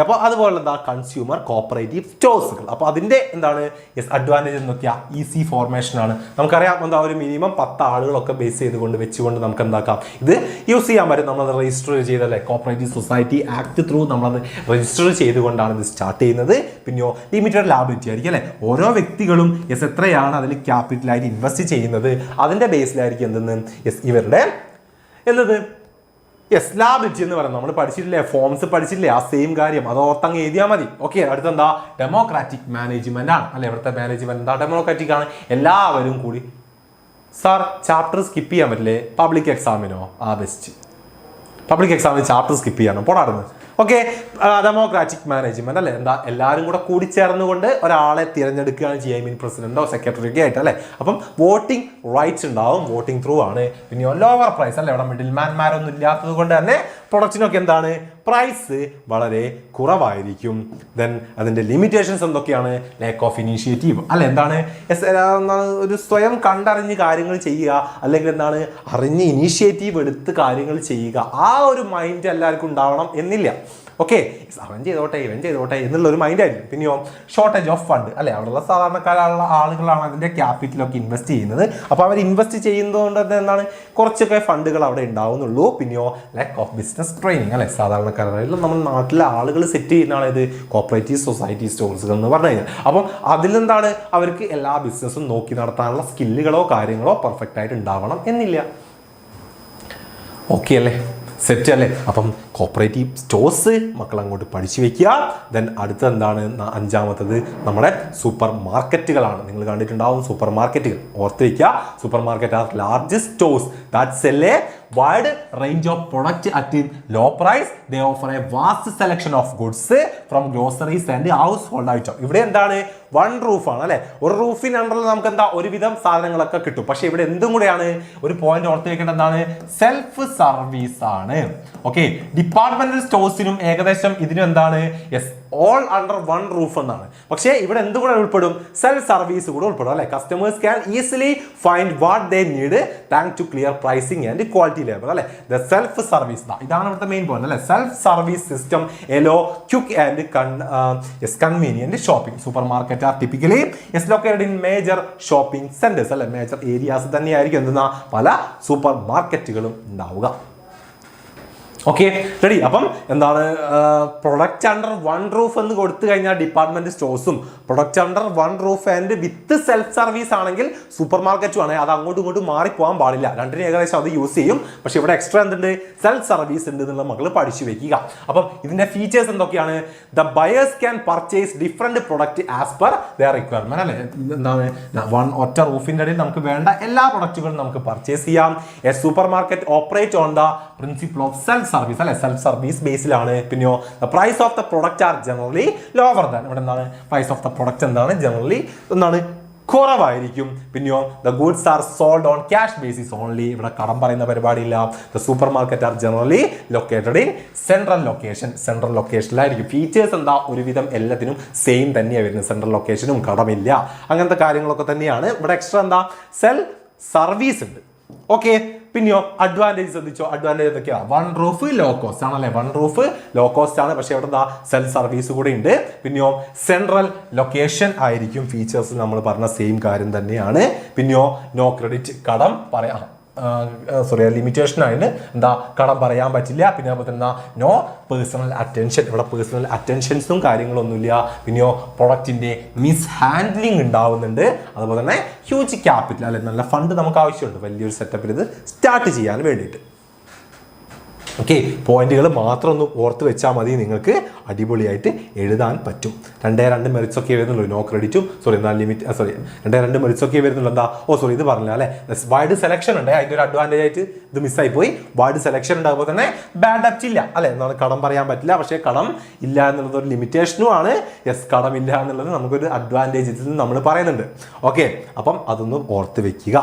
അപ്പോൾ അതുപോലെ എന്താ കൺസ്യൂമർ കോപ്പറേറ്റീവ് സ്റ്റോഴ്സുകൾ. അപ്പോൾ അതിൻ്റെ എന്താണ് അഡ്വാൻറ്റേജ് എന്നൊക്കെയാ ഈസി ഫോർമേഷൻ ആണ്. നമുക്കറിയാം എന്താ ഒരു മിനിമം 10 ആളുകളൊക്കെ ബേസ് ചെയ്തുകൊണ്ട് വെച്ചുകൊണ്ട് നമുക്ക് എന്താക്കാം ഇത് യൂസ് ചെയ്യാൻ പറ്റും. നമ്മളത് രജിസ്റ്റർ ചെയ്തല്ലേ, കോപ്പറേറ്റീവ് സൊസൈറ്റി ആക്ട് ത്രൂ നമ്മളത് രജിസ്റ്റർ ചെയ്തുകൊണ്ടാണ് ഇത് സ്റ്റാർട്ട് ചെയ്യുന്നത്. പിന്നെയോ ലിമിറ്റഡ് ലാബിലിറ്റി ആയിരിക്കും അല്ലെ, ഓരോ വ്യക്തികളും എത്രയാണ് അതിൽ ക്യാപിറ്റലായിട്ട് ഇൻവെസ്റ്റ് ചെയ്യുന്നത് അതിൻ്റെ ബേസിലായിരിക്കും എന്തെന്ന് ഇവരുടെ എന്നത് ലാബിലിറ്റി എന്ന് പറയുന്നത്. നമ്മൾ പഠിച്ചിട്ടില്ലേ, ഫോംസ് പഠിച്ചില്ലേ, ആ സെയിം കാര്യം അത് ഓർത്തങ്ങ് എഴുതിയാൽ മതി. ഓക്കെ, അടുത്തെന്താ ഡെമോക്രാറ്റിക് മാനേജ്മെന്റ് ആണ് അല്ലെ. ഇവിടുത്തെ മാനേജ്മെന്റ് എന്താ ഡെമോക്രാറ്റിക് ആണ്. എല്ലാവരും കൂടി സാർ ചാപ്റ്റർ സ്കിപ്പ് ചെയ്യാൻ പറ്റില്ലേ പബ്ലിക് എക്സാമിനോ? ബെസ്റ്റ്, പബ്ലിക് എക്സാമിന് ചാപ്റ്റർ സ്കിപ്പ് ചെയ്യണം പോടാറുണ്ട്. ഓക്കെ, ഡെമോക്രാറ്റിക് മാനേജ്മെന്റ് അല്ലെ, എന്താ എല്ലാവരും കൂടെ കൂടിച്ചേർന്നുകൊണ്ട് ഒരാളെ തിരഞ്ഞെടുക്കുകയാണ് ചെയ്യുക, പ്രസിഡന്റോ സെക്രട്ടറിയൊക്കെ ആയിട്ട് അല്ലെ. അപ്പം വോട്ടിംഗ് റൈറ്റ്സ് ഉണ്ടാവും, വോട്ടിംഗ് ത്രൂ ആണ്. പിന്നെ ലോവർ പ്രൈസ് അല്ലെ, ഇവിടെ മിഡിൽ മാൻമാരൊന്നും ഇല്ലാത്തത് കൊണ്ട് തന്നെ പ്രൊഡക്റ്റിനൊക്കെ എന്താണ് പ്രൈസ് വളരെ കുറവായിരിക്കും. ദെൻ അതിന്റെ ലിമിറ്റേഷൻസ് എന്തൊക്കെയാണ്? ലാക്ക് ഓഫ് ഇനീഷ്യേറ്റീവ് അല്ലെ, എന്താണ് ഒരു സ്വയം കണ്ടറിഞ്ഞ് കാര്യങ്ങൾ ചെയ്യുക, അല്ലെങ്കിൽ എന്താണ് അറിഞ്ഞ് ഇനീഷ്യേറ്റീവ് എടുത്ത് കാര്യങ്ങൾ ചെയ്യുക, ആ ഒരു മൈൻഡ് എല്ലാവർക്കും ഉണ്ടാവണം എന്നില്ല. ഓക്കെ, അവൻ ചെയ്തോട്ടെ ഇവൻ ചെയ്തോട്ടെ എന്നുള്ളൊരു മൈൻഡായിരിക്കും. പിന്നെയോ ഷോർട്ടേജ് ഓഫ് ഫണ്ട് അല്ലെ, അവിടെയുള്ള സാധാരണക്കാരുള്ള ആളുകളാണ് അതിൻ്റെ ക്യാപിറ്റലൊക്കെ ഇൻവെസ്റ്റ് ചെയ്യുന്നത്. അപ്പോൾ അവർ ഇൻവെസ്റ്റ് ചെയ്യുന്നതുകൊണ്ട് തന്നെ എന്താണ് കുറച്ചൊക്കെ ഫണ്ടുകൾ അവിടെ ഉണ്ടാവുന്നുള്ളൂ. പിന്നെയോ ലാക്ക് ഓഫ് ബിസിനസ് ട്രെയിനിങ് അല്ലെ, സാധാരണക്കാരായിട്ടുള്ള നമ്മുടെ നാട്ടിലെ ആളുകൾ സെറ്റ് ചെയ്യുന്നതാണ് ഇത് കോപ്പറേറ്റീവ് സൊസൈറ്റി സ്റ്റോഴ്സുകൾ എന്ന് പറഞ്ഞു കഴിഞ്ഞാൽ. അപ്പം അതിലെന്താണ് അവർക്ക് എല്ലാ ബിസിനസ്സും നോക്കി നടത്താനുള്ള സ്കില്ലുകളോ കാര്യങ്ങളോ പെർഫെക്റ്റ് ആയിട്ട് ഉണ്ടാവണം എന്നില്ല. ഓക്കെ അല്ലേ, സെറ്റ് അല്ലേ. അപ്പം കോപ്പറേറ്റീവ് സ്റ്റോഴ്സ് മക്കൾ അങ്ങോട്ട് പഠിച്ചു വെക്കുക. ദെൻ അടുത്ത എന്താണ് അഞ്ചാമത്തത് നമ്മുടെ സൂപ്പർ മാർക്കറ്റുകളാണ്. നിങ്ങൾ കണ്ടിട്ടുണ്ടാവും സൂപ്പർ മാർക്കറ്റുകൾ, ഓർത്ത് വയ്ക്കുക. Supermarket are largest stores that sell a wide range of product at low price. They offer a vast selection of goods from groceries and household items. ഇവിടെ എന്താണ് വൺ റൂഫാണ് അല്ലെ, ഒരു റൂഫിന് അണ്ടറിൽ നമുക്ക് എന്താ ഒരുവിധം സാധനങ്ങളൊക്കെ കിട്ടും. പക്ഷെ ഇവിടെ എന്തും കൂടെയാണ് ഒരു പോയിന്റ് ഓർത്ത് വെക്കേണ്ടത്, എന്താണ് സെൽഫ് സർവീസ് ആണ്. ഓക്കെ, ഡിപ്പാർട്ട്മെന്റൽ സ്റ്റോഴ്സിനും ഏകദേശം ഇതിനും എന്താണ് ഓൾ അണ്ടർ വൺ റൂഫ് എന്നാണ്. പക്ഷേ ഇവിടെ എന്തുകൂടെ ഉൾപ്പെടും? സെൽഫ് സർവീസ് കൂടെ ഉൾപ്പെടും അല്ലെ. Customers can easily find what they need thank to clear pricing and quality label അല്ലെ. ദ സെൽഫ് സർവീസ്, ഇതാണ് ഇവിടുത്തെ മെയിൻ പോയിന്റ് അല്ലെ. Self service system allow quick and convenient shopping. Supermarket are typically located in major shopping centres അല്ലെ. മേജർ ഏരിയാസ് തന്നെയായിരിക്കും എന്തെന്നാ പല സൂപ്പർ മാർക്കറ്റുകളും ഉണ്ടാവുക. ഓക്കെ, റെഡി. അപ്പം എന്താണ് പ്രൊഡക്റ്റ് അണ്ടർ വൺ റൂഫ് എന്ന് കൊടുത്തു കഴിഞ്ഞാൽ ഡിപ്പാർട്ട്മെന്റ് സ്റ്റോഴ്സും, product under one roof and with self service ആണെങ്കിൽ സൂപ്പർ മാർക്കറ്റും ആണ്. അത് അങ്ങോട്ടും ഇങ്ങോട്ടും മാറിപ്പോകാൻ പാടില്ല, രണ്ടിനും ഏകദേശം അത് യൂസ് ചെയ്യും. പക്ഷെ ഇവിടെ എക്സ്ട്രാ എന്തുണ്ട്? സെൽഫ് സർവീസ് ഉണ്ട് എന്നുള്ള മക്കൾ പഠിച്ചു വെക്കുക. അപ്പം ഇതിന്റെ ഫീച്ചേഴ്സ് എന്തൊക്കെയാണ്? The buyers can purchase different product as per their requirement അല്ലെ. എന്താണ് ഒറ്റ റൂഫിന്റെ ഇടയിൽ നമുക്ക് വേണ്ട എല്ലാ പ്രൊഡക്റ്റുകളും നമുക്ക് പർച്ചേസ് ചെയ്യാം. A supermarket operate on the principle of self service അല്ലെ, സെൽഫ് സർവീസ് ബേസിലാണ്. പിന്നെയോ the price of the product are generally lower than. ഇവിടെ എന്താണ് പ്രൈസ് ഓഫ് ദ പ്രൊഡക്റ്റ് എന്താണ് ജനറലി എന്താണ് കുറവായിരിക്കും. പിന്നെയോ the goods are sold on cash basis only. ഇവിടെ കടം പറയുന്ന പരിപാടിയില്ല. The supermarket are generally located in central location. Central ലൊക്കേഷനിലായിരിക്കും. ഫീച്ചേഴ്സ് എന്താ ഒരുവിധം എല്ലാത്തിനും സെയിം തന്നെയാണ് വരുന്നത്. സെൻട്രൽ ലൊക്കേഷനും കടമില്ല, അങ്ങനത്തെ കാര്യങ്ങളൊക്കെ തന്നെയാണ്. ഇവിടെ എക്സ്ട്രാ എന്താ സെൽഫ് സർവീസ് ഉണ്ട്. ഓക്കെ, പിന്നെയോ അഡ്വാൻറ്റേജ് ശ്രദ്ധിച്ചോ. അഡ്വാൻറ്റേജ് എന്തൊക്കെയാണ്? വൺ റൂഫ് ലോ കോസ്റ്റ് ആണല്ലേ, വൺ റൂഫ് ലോ കോസ്റ്റ് ആണ്. പക്ഷെ ഇവിടെ എന്താ സെൽഫ് സർവീസ് കൂടെ ഉണ്ട്. പിന്നെയോ സെൻട്രൽ ലൊക്കേഷൻ ആയിരിക്കും. ഫീച്ചേഴ്സ് നമ്മൾ പറഞ്ഞ സെയിം കാര്യം തന്നെയാണ്. പിന്നെയോ നോ ക്രെഡിറ്റ്, കടം പറയാം ലിമിറ്റേഷൻ ആയിട്ട് എന്താ കടം പറയാൻ പറ്റില്ല. പിന്നെ അതുപോലെ തന്നെ നോ പേഴ്സണൽ അറ്റൻഷൻ, ഇവിടെ പേഴ്സണൽ അറ്റൻഷൻസും കാര്യങ്ങളൊന്നുമില്ല. പിന്നെയോ പ്രൊഡക്റ്റിന്റെ മിസ് ഹാൻഡ്ലിംഗ് ഉണ്ടാവുന്നുണ്ട്. അതുപോലെ തന്നെ ഹ്യൂജ് ക്യാപിറ്റൽ അല്ലെ, നല്ല ഫണ്ട് നമുക്ക് ആവശ്യമുണ്ട് വലിയൊരു സെറ്റപ്പിൽ ഇത് സ്റ്റാർട്ട് ചെയ്യാൻ വേണ്ടിയിട്ട്. ഓക്കെ, പോയിന്റുകൾ മാത്രം ഒന്ന് ഓർത്ത് വെച്ചാൽ മതി, നിങ്ങൾക്ക് അടിപൊളിയായിട്ട് എഴുതാൻ പറ്റും. 2 മെറിറ്റ്സ് ഒക്കെ വരുന്നുള്ളൂ, നോ ക്രെഡിറ്റും ലിമിറ്റ് 2 മെറിറ്റ്സ് ഒക്കെ വരുന്നുള്ളൂ. എന്താ ഇത് പറഞ്ഞില്ല അല്ലേ, വൈഡ് സെലക്ഷൻ ഉണ്ട്. അതിൻ്റെ ഒരു അഡ്വാൻറ്റേജ് ആയിട്ട് ഇത് മിസ്സായി പോയി. വൈഡ് സെലക്ഷൻ ഉണ്ടാകുമ്പോൾ തന്നെ ബാഡ് ഡെപ്റ്റ് ഇല്ല അല്ലെ, എന്താണ് കടം പറയാൻ പറ്റില്ല. പക്ഷേ കടം ഇല്ല എന്നുള്ളത് ഒരു ലിമിറ്റേഷനും ആണ്. കടം ഇല്ല എന്നുള്ളത് നമുക്കൊരു അഡ്വാൻറ്റേജ് നമ്മൾ പറയുന്നുണ്ട്. ഓക്കെ, അപ്പം അതൊന്ന് ഓർത്ത് വെക്കുക.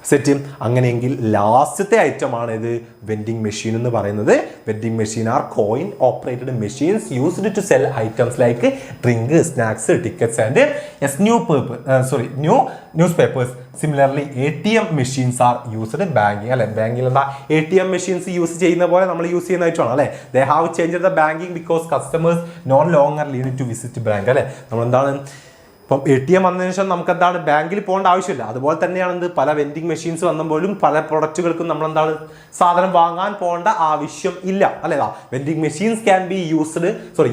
സെറ്റ്. അങ്ങനെയെങ്കിൽ ലാസ്റ്റത്തെ ഐറ്റമാണ് ഇത് വെൻഡിങ് മെഷീൻ എന്ന് പറയുന്നത്. Vending machine are coin operated machines used to sell items like drink, snacks, tickets and news papers. Similarly ATM machines are used banking അല്ലെ. ബാങ്കിൽ എന്താ ATM മെഷീൻസ് യൂസ് ചെയ്യുന്ന പോലെ നമ്മൾ യൂസ് ചെയ്യുന്ന ഐറ്റമാണ് അല്ലെ. They have change the banking because customers no longer need to visit bank അല്ലെ. നമ്മളെന്താണ് ഇപ്പം ATM വന്നതിന് ശേഷം നമുക്ക് എന്താണ് ബാങ്കിൽ പോകേണ്ട ആവശ്യമില്ല. അതുപോലെ തന്നെയാണ് പല വെൻഡിങ് മെഷീൻസ് വന്നപ്പോഴും പല പ്രൊഡക്റ്റുകൾക്കും നമ്മൾ എന്താണ് സാധനം വാങ്ങാൻ പോകേണ്ട ആവശ്യം ഇല്ല അല്ലേ. Vending machines can be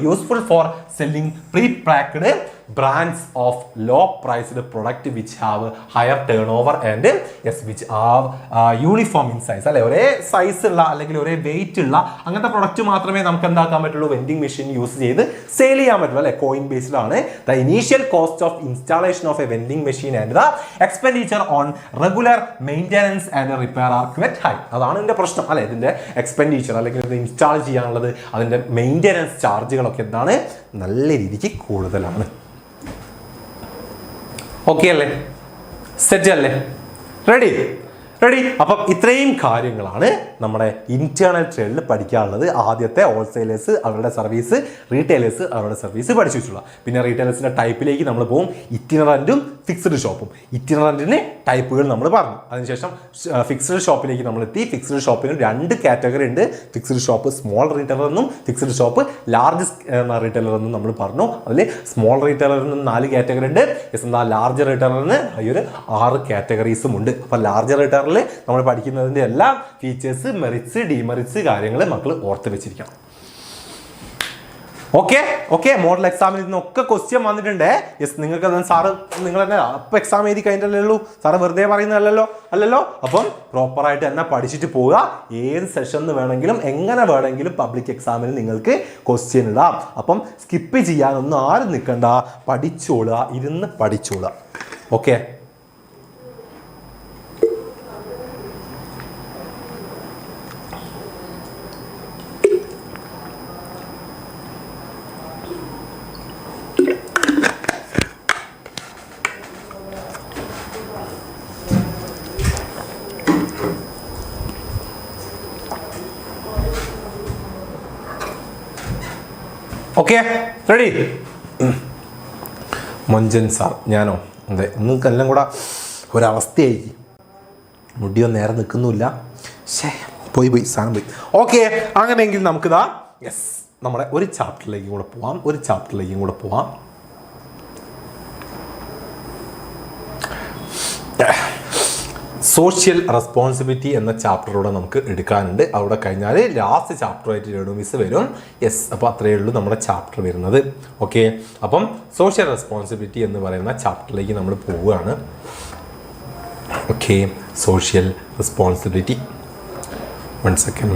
useful for selling pre packed brands of low priced product which have higher turnover and which have uniform in size അല്ലെ. ഒരേ സൈസ് ഉള്ള അല്ലെങ്കിൽ ഒരേ വെയിറ്റ് ഉള്ള അങ്ങനത്തെ പ്രൊഡക്റ്റ് മാത്രമേ നമുക്ക് എന്താക്കാൻ പറ്റുള്ളൂ, വെൻഡിങ് മെഷീൻ യൂസ് ചെയ്ത് സെയിൽ ചെയ്യാൻ പറ്റുള്ളൂ അല്ലെ. കോയിൻ ബേസ്ഡ് ആണ്. The initial cost of installation of a vending machine and the expenditure on regular maintenance and repair are quite high. അതാണ് ഇതിന്റെ പ്രശ്നം അല്ലെ. ഇതിന്റെ എക്സ്പെൻഡിച്ചർ അല്ലെങ്കിൽ ഇത് ഇൻസ്റ്റാൾ ചെയ്യാനുള്ളത് അതിന്റെ മെയിൻ്റെനൻസ് ചാർജുകളൊക്കെ എന്താണ് നല്ല രീതിക്ക് കൂടുതലാണ്. ഓക്കെ അല്ലേ, സെറ്റ് അല്ലേ, റെഡി. അപ്പം ഇത്രയും കാര്യങ്ങളാണ് നമ്മുടെ ഇന്റേണൽ ട്രേഡിൽ പഠിക്കാനുള്ളത്. ആദ്യത്തെ ഹോൾസെയിലേഴ്സ് അവരുടെ സർവീസ്, റീറ്റെയിലേഴ്സ് അവരുടെ സർവീസ് പഠിച്ചു വെച്ചുള്ള. പിന്നെ റീറ്റെയിലേഴ്സിന്റെ ടൈപ്പിലേക്ക് നമ്മൾ പോകും. ഇറ്റിനറന്റും ഫിക്സ്ഡ് ഷോപ്പും. ഇറ്റിനറന്റിന് ടൈപ്പുകൾ നമ്മൾ പറഞ്ഞു. അതിനുശേഷം ഫിക്സ്ഡ് ഷോപ്പിലേക്ക് നമ്മൾ എത്തി. ഫിക്സ്ഡ് ഷോപ്പിന് 2 കാറ്റഗറി ഉണ്ട്. ഫിക്സ്ഡ് ഷോപ്പ് സ്മോൾ റീറ്റെയിലർ എന്നും ഫിക്സ്ഡ് ഷോപ്പ് ലാർജ് റീറ്റെയിലർ എന്നും നമ്മൾ പറഞ്ഞു. അതിൽ സ്മോൾ റീറ്റെയിലറിന് 4 കാറ്റഗറി ഉണ്ട്. എന്നാൽ ലാർജ് റീറ്റെയിലറിന് ഒരു 6 കാറ്റഗറീസും ഉണ്ട്. അപ്പോൾ ലാർജ് റീറ്റെയിലറിൽ നമ്മൾ പഠിക്കുന്നതിന്റെ എല്ലാ ഫീച്ചേഴ്സ്, മെറിറ്റ്സ്, ഡിമെറിറ്റ്സ് കാര്യങ്ങൾ മക്കൾ ഓർത്ത് വെച്ചിരിക്കണം. ഓക്കെ മോഡൽ എക്സാമിൽ നിന്നൊക്കെ ക്വസ്റ്റ്യൻ വന്നിട്ടുണ്ട്. നിങ്ങൾക്ക് സാറ് നിങ്ങൾ തന്നെ അപ്പം എക്സാം എഴുതി കഴിഞ്ഞിട്ടല്ലോ സാറ് വെറുതെ പറയുന്നതല്ലോ. അപ്പം പ്രോപ്പറായിട്ട് തന്നെ പഠിച്ചിട്ട് പോവുക. ഏത് സെഷനിൽ വേണമെങ്കിലും എങ്ങനെ വേണമെങ്കിലും പബ്ലിക് എക്സാമിന് നിങ്ങൾക്ക് ക്വസ്റ്റ്യൻ ഇടാം. അപ്പം സ്കിപ്പ് ചെയ്യാനൊന്നും ആരും നിൽക്കണ്ട, പഠിച്ചോളുക, ഇരുന്ന് പഠിച്ചോളുക. Okay, okay, ready. മൊഞ്ചൻ സാർ, ഞാനോ? അതെ, നിങ്ങൾക്കെല്ലാം കൂടെ ഒരവസ്ഥയായി. മുടിയൊന്നും നേരെ നിൽക്കുന്നുമില്ല. പോയി സാധനം പോയി. ഓക്കെ, അങ്ങനെയെങ്കിൽ നമുക്കിതാ നമ്മുടെ ഒരു ചാപ്റ്ററിലേക്കും കൂടെ പോവാം. സോഷ്യൽ റെസ്പോൺസിബിലിറ്റി എന്ന ചാപ്റ്ററൂടെ നമുക്ക് എടുക്കാനുണ്ട്. അവിടെ കഴിഞ്ഞാൽ ലാസ്റ്റ് ചാപ്റ്ററായിട്ട് രേണു മിസ് വരും. അപ്പോൾ അത്രയേ ഉള്ളൂ നമ്മുടെ ചാപ്റ്റർ വരുന്നത്. ഓക്കെ, അപ്പം സോഷ്യൽ റെസ്പോൺസിബിലിറ്റി എന്ന് പറയുന്ന ചാപ്റ്ററിലേക്ക് നമ്മൾ പോവുകയാണ്. Okay, social responsibility. One second.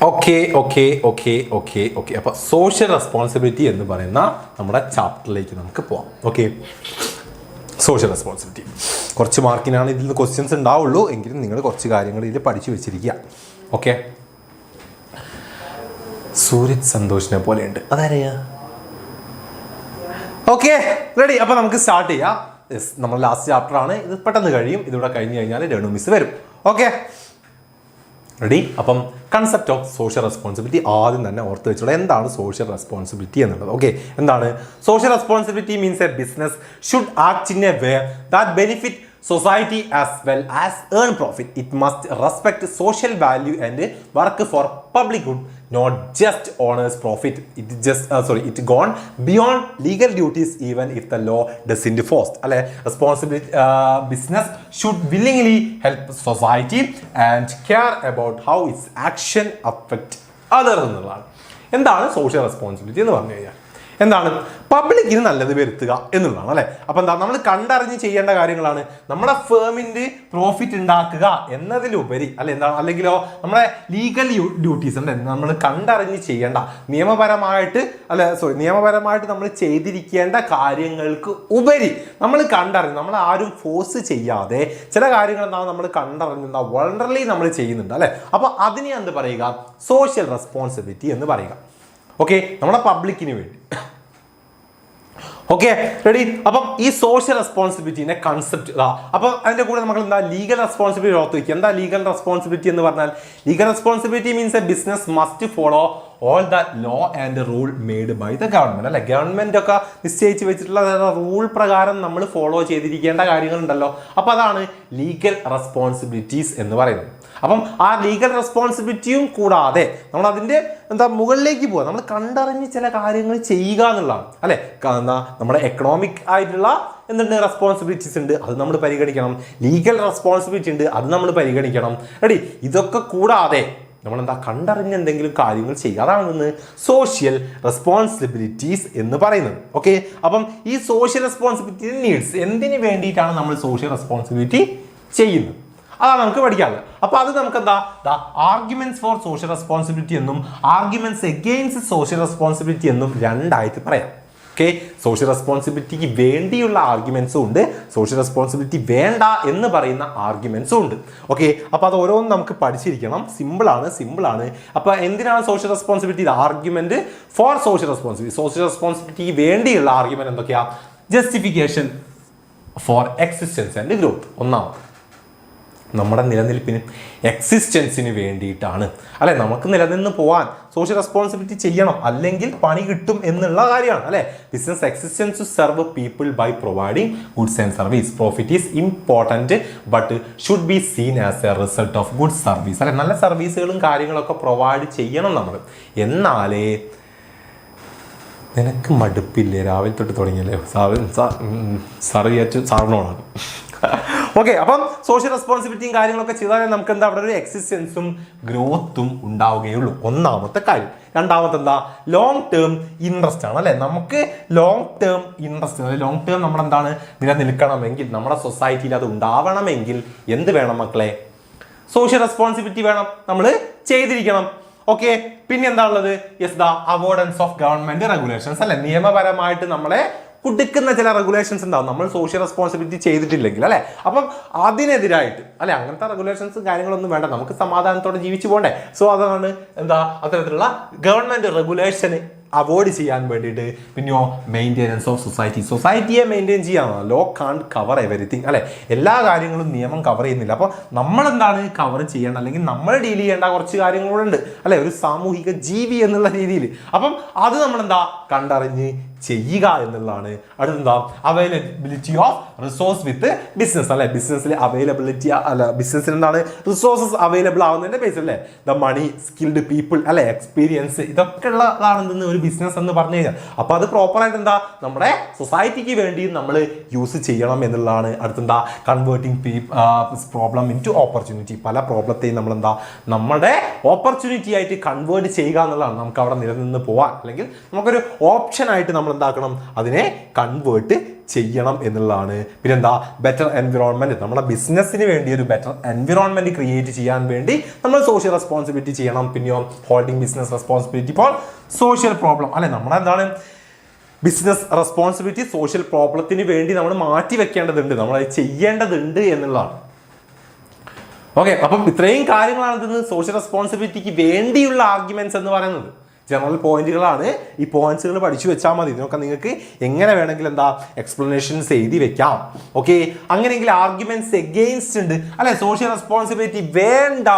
Okay. അപ്പോൾ സോഷ്യൽ റെസ്പോൺസിബിലിറ്റി എന്ന് പറയുന്ന നമ്മുടെ ചാപ്റ്ററിലേക്ക് നമുക്ക് പോവാം. ഓക്കെ, സോഷ്യൽ റെസ്പോൺസിബിലിറ്റി കുറച്ച് മാർക്കിനാണ് ഇതിൽ നിന്ന് ക്വസ്റ്റ്യൻസ് ഉണ്ടാവുള്ളൂ. എങ്കിലും നിങ്ങൾ കുറച്ച് കാര്യങ്ങൾ ഇതിൽ പഠിച്ചു വെച്ചിരിക്കുക. ഓക്കെ, സൂരജ് സന്തോഷിനെ പോലെയുണ്ട്, അതറിയാ. Okay, ready. അപ്പോൾ നമുക്ക് സ്റ്റാർട്ട് ചെയ്യാം. നമ്മൾ ലാസ്റ്റ് ചാപ്റ്ററാണ്. ഇത് പെട്ടെന്ന് കഴിയും. ഇതിവിടെ കഴിഞ്ഞ് കഴിഞ്ഞാൽ രേണു മിസ് വരും. Okay, ready. അപ്പം കൺസെപ്റ്റ് ഓഫ് സോഷ്യൽ റെസ്പോൺസിബിലിറ്റി ആദ്യം തന്നെ ഓർത്ത് വെച്ചോളൂ. എന്താണ് സോഷ്യൽ റെസ്പോൺസിബിലിറ്റി എന്നുള്ളത്? ഓക്കെ, എന്താണ് social responsibility? Means a business should act in a way that benefit society as well as earn profit. It must respect social value and work for public good, not just honors profit. It gone beyond legal duties even if the law doesn't force. alle responsibility business should willingly help society and care about how its action affect others എന്നുള്ളതാണ്. എന്താണ് സോഷ്യൽ റെസ്പോൺസിബിലിറ്റി എന്ന് പറഞ്ഞു കഴിഞ്ഞാൽ? എന്താണ്? പബ്ലിക്കിന് നല്ലത് വരുത്തുക എന്നുള്ളതാണ് അല്ലേ. അപ്പൊ എന്താ നമ്മൾ കണ്ടറിഞ്ഞ് ചെയ്യേണ്ട കാര്യങ്ങളാണ്. നമ്മുടെ ഫേമിന്റെ പ്രോഫിറ്റ് ഉണ്ടാക്കുക എന്നതിലുപരി അല്ലെ എന്താണ്, അല്ലെങ്കിലോ നമ്മുടെ ലീഗൽ ഡ്യൂട്ടീസ് അല്ലെ നമ്മൾ കണ്ടറിഞ്ഞ് ചെയ്യേണ്ട നിയമപരമായിട്ട് നമ്മൾ ചെയ്തിരിക്കേണ്ട കാര്യങ്ങൾക്ക് ഉപരി നമ്മൾ കണ്ടറിഞ്ഞ്, നമ്മൾ ആരും ഫോഴ്സ് ചെയ്യാതെ ചില കാര്യങ്ങൾ എന്താണ് നമ്മൾ കണ്ടറിഞ്ഞ വളണ്ടർലി നമ്മൾ ചെയ്യുന്നുണ്ട് അല്ലെ. അപ്പൊ അതിനെ എന്ത് പറയുക? സോഷ്യൽ റെസ്പോൺസിബിലിറ്റി എന്ന് പറയുക. ഓക്കെ, നമ്മുടെ പബ്ലിക്കിന് വേണ്ടി. Okay, ready? അപ്പം ഈ സോഷ്യൽ റെസ്പോൺസിബിലിറ്റിന്റെ കൺസെപ്റ്റ് ഇതാ. അപ്പം അതിന്റെ കൂടെ നമുക്ക് എന്താ ലീഗൽ റെസ്പോൺസിബിലിറ്റി ഓർത്ത് വയ്ക്കുക. എന്താ ലീഗൽ റെസ്പോൺസിബിലിറ്റി എന്ന് പറഞ്ഞാൽ? Legal responsibility means a business must follow all the law and rule made by the government അല്ലെ. ഗവൺമെന്റ് ഒക്കെ നിശ്ചയിച്ച് വെച്ചിട്ടുള്ള റൂൾ പ്രകാരം നമ്മൾ ഫോളോ ചെയ്തിരിക്കേണ്ട കാര്യങ്ങളുണ്ടല്ലോ. അപ്പൊ അതാണ് ലീഗൽ റെസ്പോൺസിബിലിറ്റീസ് എന്ന് പറയുന്നത്. അപ്പം ആ ലീഗൽ റെസ്പോൺസിബിലിറ്റിയും കൂടാതെ നമ്മൾ അതിന്റെ മുകളിലേക്ക് പോവുക, നമ്മൾ കണ്ടറിഞ്ഞ് ചില കാര്യങ്ങൾ ചെയ്യുക എന്നുള്ളതാണ് അല്ലെ. നമ്മുടെ എക്കണോമിക് ആയിട്ടുള്ള റെസ്പോൺസിബിലിറ്റീസ് ഉണ്ട്, അത് നമ്മൾ പരിഗണിക്കണം. ലീഗൽ റെസ്പോൺസിബിലിറ്റി ഉണ്ട്, അത് നമ്മൾ പരിഗണിക്കണം. റെഡി? ഇതൊക്കെ കൂടാതെ നമ്മൾ കണ്ടറിഞ്ഞ് എന്തെങ്കിലും കാര്യങ്ങൾ ചെയ്യുക, അതാണ് സോഷ്യൽ റെസ്പോൺസിബിലിറ്റീസ് എന്ന് പറയുന്നത്. ഓക്കെ, അപ്പം ഈ സോഷ്യൽ റെസ്പോൺസിബിലിറ്റി നീഡ്സ് എന്തിനു വേണ്ടിയിട്ടാണ് നമ്മൾ സോഷ്യൽ റെസ്പോൺസിബിലിറ്റി ചെയ്യുന്നത്, അതാണ് നമുക്ക് പഠിക്കാനുള്ളത്. അപ്പൊ അത് നമുക്ക് ആർഗ്യുമെന്റ്സ് ഫോർ സോഷ്യൽ റെസ്പോൺസിബിലിറ്റി എന്നും ആർഗ്യുമെന്റ്സ് എഗെയിൻസ്റ്റ് സോഷ്യൽ റെസ്പോൺസിബിലിറ്റി എന്നും രണ്ടായിട്ട് പറയാം. ഓക്കെ, സോഷ്യൽ റെസ്പോൺസിബിലിറ്റിക്ക് വേണ്ടിയുള്ള ആർഗ്യുമെന്റ്സും ഉണ്ട്, സോഷ്യൽ റെസ്പോൺസിബിലിറ്റി വേണ്ട എന്ന് പറയുന്ന ആർഗ്യുമെന്റ്സും ഉണ്ട്. ഓക്കെ, അപ്പൊ അത് ഓരോന്നും നമുക്ക് പഠിച്ചിരിക്കണം. സിമ്പിൾ ആണ്. അപ്പൊ എന്തിനാണ് social responsibility? Argument for social റെസ്പോൺസിബിലിറ്റിക്ക് വേണ്ടിയുള്ള ആർഗ്യുമെന്റ് എന്തൊക്കെയാ? Justification for existence and growth. ഒന്നാമത് നമ്മുടെ നിലനിൽപ്പിന് എക്സിസ്റ്റൻസിന് വേണ്ടിയിട്ടാണ് അല്ലെ. നമുക്ക് നിലനിന്ന് പോവാൻ സോഷ്യൽ റെസ്പോൺസിബിലിറ്റി ചെയ്യണം, അല്ലെങ്കിൽ പണി കിട്ടും എന്നുള്ള കാര്യമാണ് അല്ലെ. Business existence to serve people by providing goods and service. Profit is important but should be seen as a result of good service അല്ലെ. നല്ല സർവീസുകളും കാര്യങ്ങളൊക്കെ പ്രൊവൈഡ് ചെയ്യണം നമ്മൾ. എന്നാലേ നിനക്ക് മടുപ്പില്ലേ? രാവിലെ തൊട്ട് തുടങ്ങിയല്ലേ സാറിനോടാണ്. ഓക്കെ, അപ്പം സോഷ്യൽ റെസ്പോൺസിബിലിറ്റിയും കാര്യങ്ങളൊക്കെ ചെയ്താലേ നമുക്ക് അവിടെ ഒരു എക്സിസ്റ്റൻസും ഗ്രോത്തും ഉണ്ടാവുകയുള്ളൂ. ഒന്നാമത്തെ കാര്യം. രണ്ടാമത്തെ ലോങ് ടേം ഇൻട്രസ്റ്റ് ആണ് അല്ലെ. നമുക്ക് long term interest, long term നമ്മളെന്താണ് നിലനിൽക്കണമെങ്കിൽ, നമ്മുടെ സൊസൈറ്റിയിൽ അത് ഉണ്ടാവണമെങ്കിൽ എന്ത് വേണം മക്കളെ? സോഷ്യൽ റെസ്പോൺസിബിലിറ്റി വേണം, നമ്മൾ ചെയ്തിരിക്കണം. ഓക്കെ, പിന്നെ എന്താ ഉള്ളത്? അവോയ്ഡൻസ് ഓഫ് ഗവൺമെന്റ് റെഗുലേഷൻസ് അല്ലെ. നിയമപരമായിട്ട് നമ്മളെ കുടുക്കുന്ന ചില റെഗുലേഷൻസ് ഉണ്ടാവും നമ്മൾ സോഷ്യൽ റെസ്പോൺസിബിലിറ്റി ചെയ്തിട്ടില്ലെങ്കിൽ അല്ലെ. അപ്പം അതിനെതിരായിട്ട് അല്ലെ, അങ്ങനത്തെ റെഗുലേഷൻസും കാര്യങ്ങളൊന്നും വേണ്ട, നമുക്ക് സമാധാനത്തോടെ ജീവിച്ചു പോകണ്ടേ. സോ അതാണ് അത്തരത്തിലുള്ള ഗവൺമെന്റ് റെഗുലേഷന് അവോയ്ഡ് ചെയ്യാൻ വേണ്ടിയിട്ട്. പിന്നെയോ മെയിൻ്റെനൻസ് ഓഫ് സൊസൈറ്റിയെ മെയിൻറ്റെയിൻ ചെയ്യാനാണ്. ലോ കാണ്ട് കവർ എവരിത്തിങ് അല്ലെ. എല്ലാ കാര്യങ്ങളും നിയമം കവർ ചെയ്യുന്നില്ല. അപ്പോൾ നമ്മൾ കവർ ചെയ്യേണ്ട, അല്ലെങ്കിൽ നമ്മൾ ഡീൽ ചെയ്യേണ്ട കുറച്ച് കാര്യങ്ങളുണ്ട് അല്ലെ, ഒരു സാമൂഹിക ജീവി എന്നുള്ള രീതിയിൽ. അപ്പം അത് നമ്മൾ കണ്ടറിഞ്ഞ് ചെയ്യുക എന്നുള്ളതാണ്. അടുത്ത availability of resource with business അല്ലെ. ബിസിനസ്സിൽ അവൈലബിലിറ്റി അല്ല, ബിസിനസ്സിൽ റിസോഴ്സസ് അവൈലബിൾ ആവുന്നതിന്റെ ബേസ് അല്ലേ. ദ മണി, സ്കിൽഡ് പീപ്പിൾ അല്ലെ, എക്സ്പീരിയൻസ്, ഇതൊക്കെ ഉള്ളതാണ് ഒരു ബിസിനസ് എന്ന് പറഞ്ഞു കഴിഞ്ഞാൽ. അപ്പൊ അത് പ്രോപ്പറായിട്ട് നമ്മുടെ സൊസൈറ്റിക്ക് വേണ്ടി നമ്മൾ യൂസ് ചെയ്യണം എന്നുള്ളതാണ്. അടുത്തെന്താ converting problem into opportunity. പല പ്രോബ്ലത്തെയും നമ്മൾ നമ്മുടെ ഓപ്പർച്യൂണിറ്റി ആയിട്ട് കൺവേർട്ട് ചെയ്യുക എന്നുള്ളതാണ്. നമുക്ക് അവിടെ നിലനിന്ന് പോവാൻ, അല്ലെങ്കിൽ നമുക്കൊരു ഓപ്ഷൻ ആയിട്ട് നമ്മൾ എന്താക്കണം, അതിനെ കൺവേർട്ട് ചെയ്യണം എന്നുള്ളതാണ്. പിന്നെന്താ ബെറ്റർ എൻവിറോൺമെന്റ്. നമ്മുടെ ബിസിനസ്സിന് വേണ്ടി ഒരു ബെറ്റർ എൻവിറോൺമെന്റ് ക്രിയേറ്റ് ചെയ്യാൻ വേണ്ടി നമ്മൾ സോഷ്യൽ റെസ്പോൺസിബിലിറ്റി ചെയ്യണം. പിന്നെയോ holding business responsibility for social problem അല്ലെ. നമ്മളെന്താണ് ബിസിനസ് റെസ്പോൺസിബിലിറ്റി സോഷ്യൽ പ്രോബ്ലത്തിന് വേണ്ടി നമ്മൾ മാറ്റി വെക്കേണ്ടതുണ്ട്, നമ്മൾ അത് ചെയ്യേണ്ടതുണ്ട് എന്നുള്ളതാണ്. ഓക്കെ, അപ്പം ഇത്രയും കാര്യങ്ങളാണ് സോഷ്യൽ റെസ്പോൺസിബിലിറ്റിക്ക് വേണ്ടിയുള്ള ആർഗ്യുമെന്റ്സ് എന്ന് പറയുന്നത്. ജനറൽ പോയിന്റുകളാണ്. ഈ പോയിന്റ്സുകൾ പഠിച്ചു വെച്ചാൽ മതി. ഇതിനൊക്കെ നിങ്ങൾക്ക് എങ്ങനെ വേണമെങ്കിലും എക്സ്പ്ലനേഷൻസ് എഴുതി വെക്കാം. ഓക്കെ, അങ്ങനെയെങ്കിൽ ആർഗ്യുമെന്റ്സ് എഗെയിൻസ്റ്റ് ഉണ്ട് അല്ലെ. സോഷ്യൽ റെസ്പോൺസിബിലിറ്റി വേണ്ട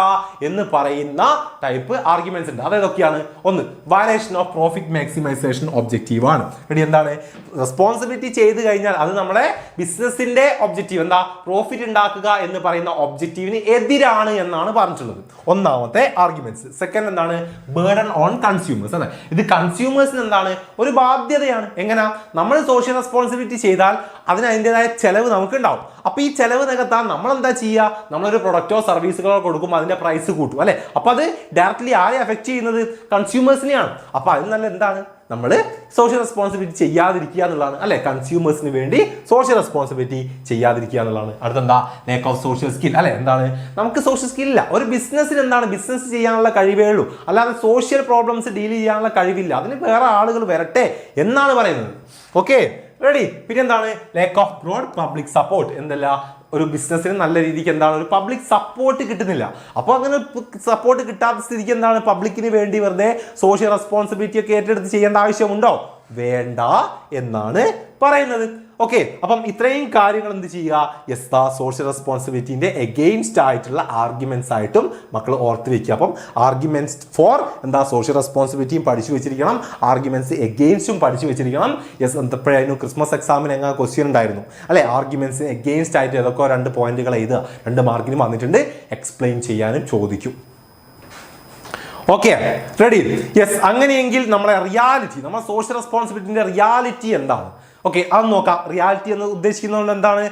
എന്ന് പറയുന്ന ടൈപ്പ് ആർഗ്യുമെന്റ്സ് ഉണ്ട്. അതൊക്കെയാണ്. ഒന്ന്, violation of profit maximisation objective ആണ്. ഇനി എന്താണ് റെസ്പോൺസിബിലിറ്റി ചെയ്ത് കഴിഞ്ഞാൽ അത് നമ്മളെ ബിസിനസിന്റെ ഒബ്ജക്റ്റീവ് പ്രോഫിറ്റ് ഉണ്ടാക്കുക എന്ന് പറയുന്ന ഒബ്ജക്റ്റീവിന് എതിരാണ് എന്നാണ് പറഞ്ഞിട്ടുള്ളത്. ഒന്നാമത്തെ ആർഗ്യുമെന്റ്സ്. സെക്കൻഡ് എന്താണ് ബേർഡൻ ഓൺ കൺസ്യൂമർ. കൺസ്യൂമേഴ്സ് അല്ലെ. ഇത് കൺസ്യൂമേഴ്സിന് എന്താണ്, ഒരു ബാധ്യതയാണ്. എങ്ങനെ, നമ്മൾ സോഷ്യൽ റെസ്പോൺസിബിലിറ്റി ചെയ്താൽ അതിന് അതിൻ്റെതായ ചെലവ് നമുക്ക് ഉണ്ടാവും. അപ്പൊ ഈ ചെലവ് നികത്താൻ നമ്മൾ എന്താ ചെയ്യുക, നമ്മളൊരു പ്രൊഡക്റ്റോ സർവീസുകളോ കൊടുക്കുമ്പോൾ അതിന്റെ പ്രൈസ് കൂട്ടും അല്ലെ. അപ്പൊ അത് ഡയറക്ട്ലി ആരെ എഫക്ട് ചെയ്യുന്നത്, കൺസ്യൂമേഴ്സിനെയാണ്. അപ്പൊ അതിന് നല്ല എന്താണ്, നമ്മൾ സോഷ്യൽ റെസ്പോൺസിബിലിറ്റി ചെയ്യാതിരിക്കുക എന്നുള്ളതാണ് അല്ലെ. കൺസ്യൂമേഴ്സിന് വേണ്ടി സോഷ്യൽ റെസ്പോൺസിബിലിറ്റി ചെയ്യാതിരിക്കുക എന്നുള്ളതാണ്. അടുത്തെന്താ, ലാക്ക് ഓഫ് സോഷ്യൽ സ്കിൽ അല്ലെ. എന്താണ്, നമുക്ക് സോഷ്യൽ സ്കിൽ ഇല്ല. ഒരു ബിസിനസ്സിന് എന്താണ്, ബിസിനസ് ചെയ്യാനുള്ള കഴിവേ ഉള്ളൂ, അല്ലാതെ സോഷ്യൽ പ്രോബ്ലംസ് ഡീൽ ചെയ്യാനുള്ള കഴിവില്ല. അതിന് വേറെ ആളുകൾ വരട്ടെ എന്നാണ് പറയുന്നത്. Okay, ready. പിന്നെ എന്താണ്, lack of broad public support. എന്തല്ല, ഒരു ബിസിനസ്സിന് നല്ല രീതിക്ക് എന്താണ്, ഒരു പബ്ലിക് സപ്പോർട്ട് കിട്ടുന്നില്ല. അപ്പോൾ അങ്ങനെ സപ്പോർട്ട് കിട്ടാത്ത സ്ഥിതിക്ക് എന്താണ്, പബ്ലിക്കിന് വേണ്ടി വെറുതെ സോഷ്യൽ റെസ്പോൺസിബിലിറ്റി ഒക്കെ ഏറ്റെടുത്ത് ചെയ്യേണ്ട ആവശ്യമുണ്ടോ, വേണ്ട എന്നാണ് പറയുന്നത്. ഓക്കെ, അപ്പം ഇത്രയും കാര്യങ്ങൾ എന്ത് ചെയ്യുക, സോഷ്യൽ റെസ്പോൺസിബിലിറ്റിന്റെ എഗെയിൻസ്റ്റ് ആയിട്ടുള്ള ആർഗ്യുമെന്റ്സ് ആയിട്ടും മക്കൾ ഓർത്ത് വെക്കുക. അപ്പം ആർഗ്യുമെന്റ്സ് ഫോർ എന്താ, സോഷ്യൽ റെസ്പോൺസിബിലിറ്റിയും പഠിച്ചു വെച്ചിരിക്കണം, ആർഗ്യുമെന്റ്സ് എഗെയിൻസ്റ്റും പഠിച്ചു വെച്ചിരിക്കണം. എന്തപ്പോഴായിരുന്നു ക്രിസ്മസ് എക്സാമിന് എങ്ങനെ ക്വസ്റ്റ്യൻ ഉണ്ടായിരുന്നു അല്ലെ, ആർഗ്യുമെന്റ്സ് എഗെയിൻസ്റ്റ് ആയിട്ട് ഏതൊക്കെ 2 പോയിന്റുകൾ എഴുതുക, 2 മാർക്കിന് വന്നിട്ടുണ്ട്, എക്സ്പ്ലെയിൻ ചെയ്യാനും ചോദിക്കും. Okay, ready. അങ്ങനെയെങ്കിൽ നമ്മുടെ റിയാലിറ്റി, നമ്മുടെ സോഷ്യൽ റെസ്പോൺസിബിലിറ്റിന്റെ റിയാലിറ്റി എന്താണ്? ഓക്കെ, അത് നോക്കാം. റിയാലിറ്റി എന്ന് ഉദ്ദേശിക്കുന്നത് എന്താണ്,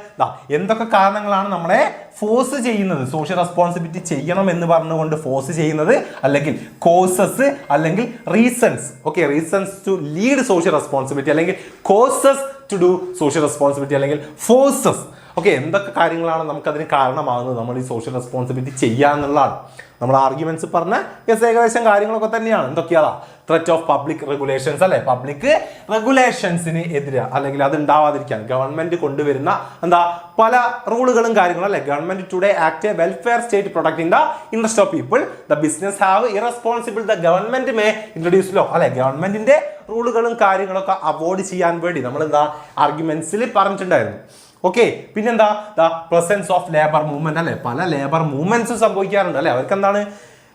എന്തൊക്കെ കാരണങ്ങളാണ് നമ്മളെ ഫോഴ്സ് ചെയ്യുന്നത്, സോഷ്യൽ റെസ്പോൺസിബിലിറ്റി ചെയ്യണം എന്ന് പറഞ്ഞുകൊണ്ട് ഫോഴ്സ് ചെയ്യുന്നത്, അല്ലെങ്കിൽ കോസസ് അല്ലെങ്കിൽ reasons. Okay, reasons to lead social responsibility, അല്ലെങ്കിൽ causes to do social responsibility, അല്ലെങ്കിൽ ഫോഴ്സസ്. ഓക്കെ, എന്തൊക്കെ കാര്യങ്ങളാണ് നമുക്കതിന് കാരണമാകുന്നത് നമ്മൾ ഈ സോഷ്യൽ റെസ്പോൺസിബിലിറ്റി ചെയ്യാന്നുള്ളതാണ്. നമ്മൾ ആർഗ്യുമെന്റ്സ് പറഞ്ഞ ഏകദേശം കാര്യങ്ങളൊക്കെ തന്നെയാണ്. എന്തൊക്കെയാ, ത്രെറ്റ് ഓഫ് പബ്ലിക് റെഗുലേഷൻസ് അല്ലെ, പബ്ലിക് റെഗുലേഷൻസിന് എതിരെ അല്ലെങ്കിൽ അത് ഉണ്ടാവാതിരിക്കാൻ ഗവൺമെന്റ് കൊണ്ടുവരുന്ന എന്താ പല റൂളുകളും കാര്യങ്ങളും അല്ലെ. Government today act a welfare state protecting the interest of people, the business have irresponsible, the government may introduce law അല്ലെ. ഗവൺമെന്റിന്റെ റൂളുകളും കാര്യങ്ങളൊക്കെ അവോയ്ഡ് ചെയ്യാൻ വേണ്ടി നമ്മൾ എന്താ ആർഗ്യുമെന്റ്സിൽ പറഞ്ഞിട്ടുണ്ടായിരുന്നു. ഓക്കെ, പിന്നെന്താ, the presence of labour movement അല്ലെ. പല ലേബർ മൂവ്മെന്റ്സും സംഭവിക്കാറുണ്ട് അല്ലെ. അവർക്ക് എന്താണ്,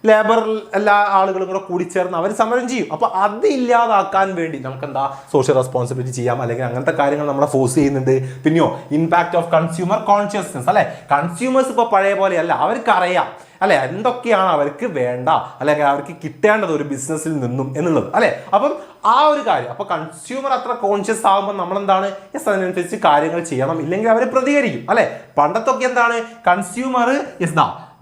ലേബർ എല്ലാ ആളുകളും കൂടെ കൂടിച്ചേർന്ന് അവർ സമരം ചെയ്യും. അപ്പൊ അത് ഇല്ലാതാക്കാൻ വേണ്ടി നമുക്ക് എന്താ സോഷ്യൽ റെസ്പോൺസിബിലിറ്റി ചെയ്യാം, അല്ലെങ്കിൽ അങ്ങനത്തെ കാര്യങ്ങൾ നമ്മളെ ഫോഴ്സ് ചെയ്യുന്നുണ്ട്. പിന്നെയോ ഇമ്പാക്ട് ഓഫ് കൺസ്യൂമർ കോൺഷ്യസ്നസ് അല്ലെ. കൺസ്യൂമേഴ്സ് ഇപ്പൊ പഴയ പോലെയല്ല, അവർക്ക് അറിയാം അല്ലെ എന്തൊക്കെയാണ് അവർക്ക് വേണ്ട അല്ലെങ്കിൽ അവർക്ക് കിട്ടേണ്ടത് ഒരു ബിസിനസ്സിൽ നിന്നും എന്നുള്ളത് അല്ലെ. അപ്പം ആ ഒരു കാര്യം, അപ്പൊ കൺസ്യൂമർ അത്ര കോൺഷ്യസ് ആകുമ്പോൾ നമ്മൾ എന്താണ് അതിനനുസരിച്ച് കാര്യങ്ങൾ ചെയ്യണം, ഇല്ലെങ്കിൽ അവർ പ്രതികരിക്കും അല്ലെ. പണ്ടത്തൊക്കെ എന്താണ്, കൺസ്യൂമർ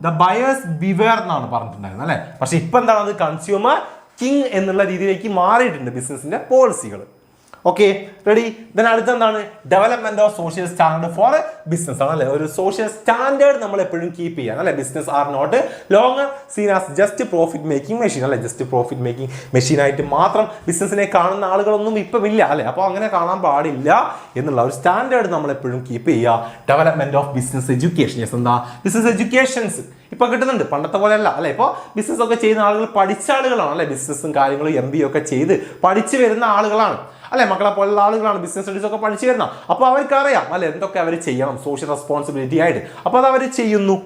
ദ ബയേഴ്സ് ബിവെയർ എന്നാണ് പറഞ്ഞിട്ടുണ്ടായിരുന്നത് അല്ലെ. പക്ഷെ ഇപ്പൊ എന്താണ്, അത് കൺസ്യൂമർ കിങ് എന്നുള്ള രീതിയിലേക്ക് മാറിയിട്ടുണ്ട് ബിസിനസിന്റെ പോളിസികൾ. Okay, ready. ദെൻ അടുത്തെന്താണ്, development of social standard for business ആണ് അല്ലെ. ഒരു സോഷ്യൽ സ്റ്റാൻഡേർഡ് നമ്മൾ എപ്പോഴും കീപ്പ് ചെയ്യാൻ അല്ലെ. Business are not longer seen as just profit making machine അല്ലെ. ജസ്റ്റ് പ്രോഫിറ്റ് മേക്കിംഗ് മെഷീൻ ആയിട്ട് മാത്രം ബിസിനസിനെ കാണുന്ന ആളുകളൊന്നും ഇപ്പം ഇല്ല അല്ലെ. അപ്പോൾ അങ്ങനെ കാണാൻ പാടില്ല എന്നുള്ള ഒരു സ്റ്റാൻഡേർഡ് നമ്മൾ എപ്പോഴും കീപ്പ് ചെയ്യുക. ഡെവലപ്മെന്റ് ഓഫ് ബിസിനസ് എഡ്യൂക്കേഷൻ, എന്താ ബിസിനസ് എഡ്യൂക്കേഷൻസ് ഇപ്പൊ കിട്ടുന്നുണ്ട്, പണ്ടത്തെ പോലെ അല്ല അല്ലെ. ഇപ്പോൾ ബിസിനസ് ഒക്കെ ചെയ്യുന്ന ആളുകൾ പഠിച്ച ആളുകളാണ് അല്ലെ. ബിസിനസ്സും കാര്യങ്ങളും MBA ഒക്കെ ചെയ്ത് പഠിച്ചു വരുന്ന ആളുകളാണ് അല്ലെ. മക്കളെ പോലുള്ള ആളുകളാണ് ബിസിനസ് സ്റ്റഡീസ് ഒക്കെ പഠിച്ചു വരുന്ന. അപ്പോൾ അവർക്ക് അറിയാം അല്ലെ എന്തൊക്കെ അവർ ചെയ്യണം സോഷ്യൽ റെസ്പോൺസിബിലിറ്റി ആയിട്ട്. അപ്പോൾ അത് അവർ ചെയ്യുന്നു.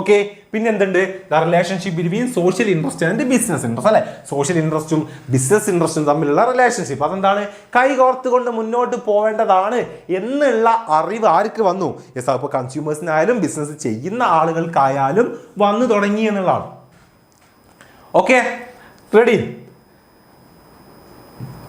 ഓക്കെ, പിന്നെ എന്തുണ്ട്, the relationship between social interest and business interest അല്ലെ. സോഷ്യൽ ഇൻട്രസ്റ്റും ബിസിനസ് ഇൻട്രസ്റ്റും തമ്മിലുള്ള റിലേഷൻഷിപ്പ് അതെന്താണ്, കൈകോർത്തുകൊണ്ട് മുന്നോട്ട് പോവേണ്ടതാണ് എന്നുള്ള അറിവ് ആർക്ക് വന്നു, അപ്പോൾ കൺസ്യൂമേഴ്സിനായാലും ബിസിനസ് ചെയ്യുന്ന ആളുകൾക്കായാലും വന്നു തുടങ്ങി എന്നുള്ളതാണ്. Okay, ready.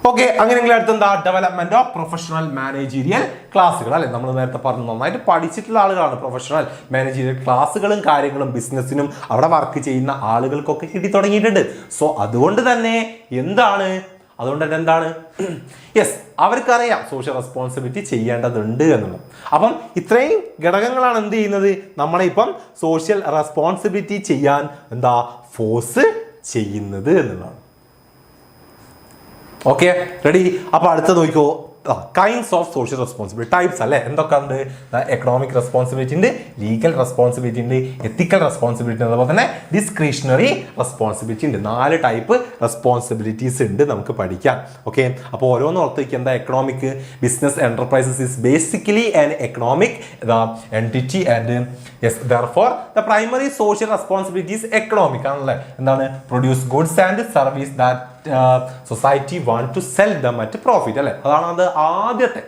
ഓക്കെ, അങ്ങനെയെങ്കിൽ അടുത്തെന്താ, ഡെവലപ്മെന്റ് ഓഫ് പ്രൊഫഷണൽ മാനേജീരിയൽ ക്ലാസ്സുകൾ അല്ലെ. നമ്മൾ നേരത്തെ പറഞ്ഞു നന്നായിട്ട് പഠിച്ചിട്ടുള്ള ആളുകളാണ് പ്രൊഫഷണൽ മാനേജീരിയൽ ക്ലാസ്സുകളും കാര്യങ്ങളും ബിസിനസ്സിനും അവിടെ വർക്ക് ചെയ്യുന്ന ആളുകൾക്കൊക്കെ കിട്ടി തുടങ്ങിയിട്ടുണ്ട്. സോ അതുകൊണ്ട് തന്നെ എന്താണ്, അവർക്കറിയാം സോഷ്യൽ റെസ്പോൺസിബിലിറ്റി ചെയ്യേണ്ടതുണ്ട് എന്നുള്ളത്. അപ്പം ഇത്രയും ഘടകങ്ങളാണ് എന്ത് ചെയ്യുന്നത്, നമ്മളെ ഇപ്പം സോഷ്യൽ റെസ്പോൺസിബിലിറ്റി ചെയ്യാൻ എന്താ ഫോഴ്സ് ചെയ്യുന്നത് എന്നുള്ളതാണ്. Okay, ready. അപ്പൊ അടുത്ത നോക്കിക്കോ, kinds of social responsibility types അല്ലെ. എന്തൊക്കെ ഉണ്ട്, എക്കണോമിക് റെസ്പോൺസിബിലിറ്റി ഉണ്ട്, ലീഗൽ റെസ്പോൺസിബിലിറ്റി ഉണ്ട്, എത്തിക്കൽ റെസ്പോൺസിബിലിറ്റി, അതുപോലെ തന്നെ ഡിസ്ക്രിഷണറി റെസ്പോൺസിബിലിറ്റി ഉണ്ട്. 4 ടൈപ്പ് റെസ്പോൺസിബിലിറ്റീസ് ഉണ്ട് നമുക്ക് പഠിക്കാം. ഓക്കെ, അപ്പോൾ ഓരോന്ന് ഓർത്ത് വയ്ക്കുക. എന്താ, economic, business enterprises is basically an economic entity and therefore the primary social responsibility is economic ആണല്ലേ. എന്താണ്, produce goods and service that society want to sell them at profit അല്ലെ. അതാണ് അത് ആദ്യത്തെ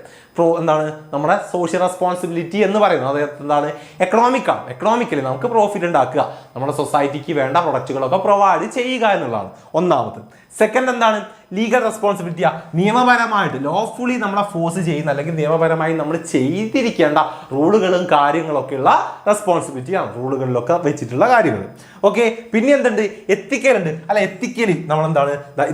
എന്താണ് നമ്മുടെ സോഷ്യൽ റെസ്പോൺസിബിലിറ്റി എന്ന് പറയുന്നത്. അതായത് എന്താണ് എക്കണോമിക്കലി നമുക്ക് പ്രോഫിറ്റ് ഉണ്ടാക്കുക, നമ്മുടെ സൊസൈറ്റിക്ക് വേണ്ട പ്രൊഡക്റ്റുകളൊക്കെ പ്രൊവൈഡ് ചെയ്യുക എന്നുള്ളതാണ് ഒന്നാമത്. സെക്കൻഡ് എന്താണ് ലീഗൽ റെസ്പോൺസിബിലിറ്റിയാ, നിയമപരമായിട്ട് ലോഫുള്ളി നമ്മളെ ഫോഴ്സ് ചെയ്യുന്ന അല്ലെങ്കിൽ നിയമപരമായി നമ്മൾ ചെയ്തിരിക്കേണ്ട റൂളുകളും കാര്യങ്ങളൊക്കെയുള്ള റെസ്പോൺസിബിലിറ്റിയാണ്, റൂളുകളിലൊക്കെ വെച്ചിട്ടുള്ള കാര്യങ്ങൾ. ഓക്കെ, പിന്നെ എന്തുണ്ട് എത്തിക്കൽ ഉണ്ട് അല്ലെ. എത്തിക്കലി നമ്മൾ എന്താണ്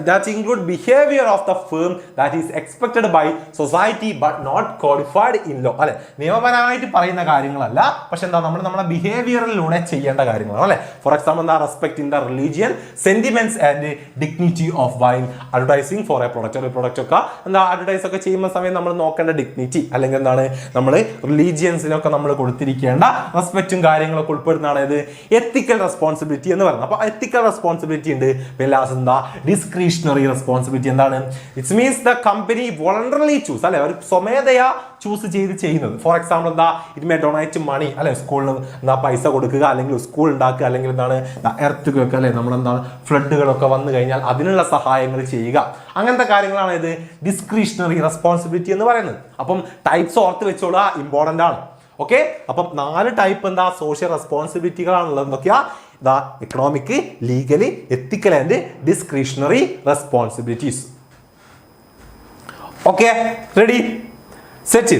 that include behaviour of the firm that is expected by society but not qualified in law അല്ലെ. നിയമപരമായിട്ട് പറയുന്ന കാര്യങ്ങളല്ല, പക്ഷെ എന്താ നമ്മൾ നമ്മുടെ ബിഹേവിയറിലൂടെ ചെയ്യേണ്ട കാര്യങ്ങളാണ് അല്ലെ. ഫോർ എക്സാമ്പിൾ എന്താ respect in the religion sentiments and dignity of being advertising for a product. ഒരു പ്രൊഡക്റ്റ് ഒക്കെ എന്താ അഡ്വർടൈസ് ഒക്കെ ചെയ്യുന്ന സമയം നമ്മൾ നോക്കേണ്ട ഡിഗ്നിറ്റി അല്ലെങ്കിൽ എന്താണ് നമ്മൾ റിലീജിയൻസിനൊക്കെ നമ്മൾ കൊടുത്തിരിക്കേണ്ട റെസ്പെക്റ്റും കാര്യങ്ങളൊക്കെ ഉൾപ്പെടുന്നതാണ് ഇത് എത്തിക്കൽ റെസ്പോൺസിബിലിറ്റി എന്ന് പറയുന്നത്. അപ്പൊ എത്തിക്കൽ റെസ്പോൺസിബിലിറ്റി ഉണ്ട്. ലാസ്റ്റ് എന്താ ഡിസ്ക്രിഷണറി റെസ്പോൺസിബിലിറ്റി. എന്താണ് it means the company voluntarily choose അല്ലെ, അവർ സ്വമേധയാ ചൂസ് ചെയ്ത് ചെയ്യുന്നത്. ഫോർ എക്സാമ്പിൾ എന്താ ഇറ്റ് മേ ഡൊണേറ്റ് മണി അല്ലെ, സ്കൂളിന് എന്താ പൈസ കൊടുക്കുക അല്ലെങ്കിൽ സ്കൂൾ ഉണ്ടാക്കുക അല്ലെങ്കിൽ എന്താണ് എർത്ത് ക്വേക്ക് അല്ലെ, നമ്മളെന്താണ് ഫ്ലഡുകളൊക്കെ വന്നു കഴിഞ്ഞാൽ അതിനുള്ള സഹായങ്ങൾ ചെയ്യുക. അങ്ങനത്തെ കാര്യങ്ങളാണ് ഇത് ഡിസ്ക്രിഷണറി റെസ്പോൺസിബിലിറ്റി എന്ന് പറയുന്നത്. അപ്പം ടൈപ്സ് ഓർത്ത് വെച്ചോളുക, ഇമ്പോർട്ടൻ്റ് ആണ്. ഓക്കെ, അപ്പം 4 ടൈപ്പ് എന്താ സോഷ്യൽ റെസ്പോൺസിബിലിറ്റികളാണുള്ളത്. എന്തൊക്കെയാ ദാ economic, legally, ethical and discretionary responsibilities. Okay, ready, set.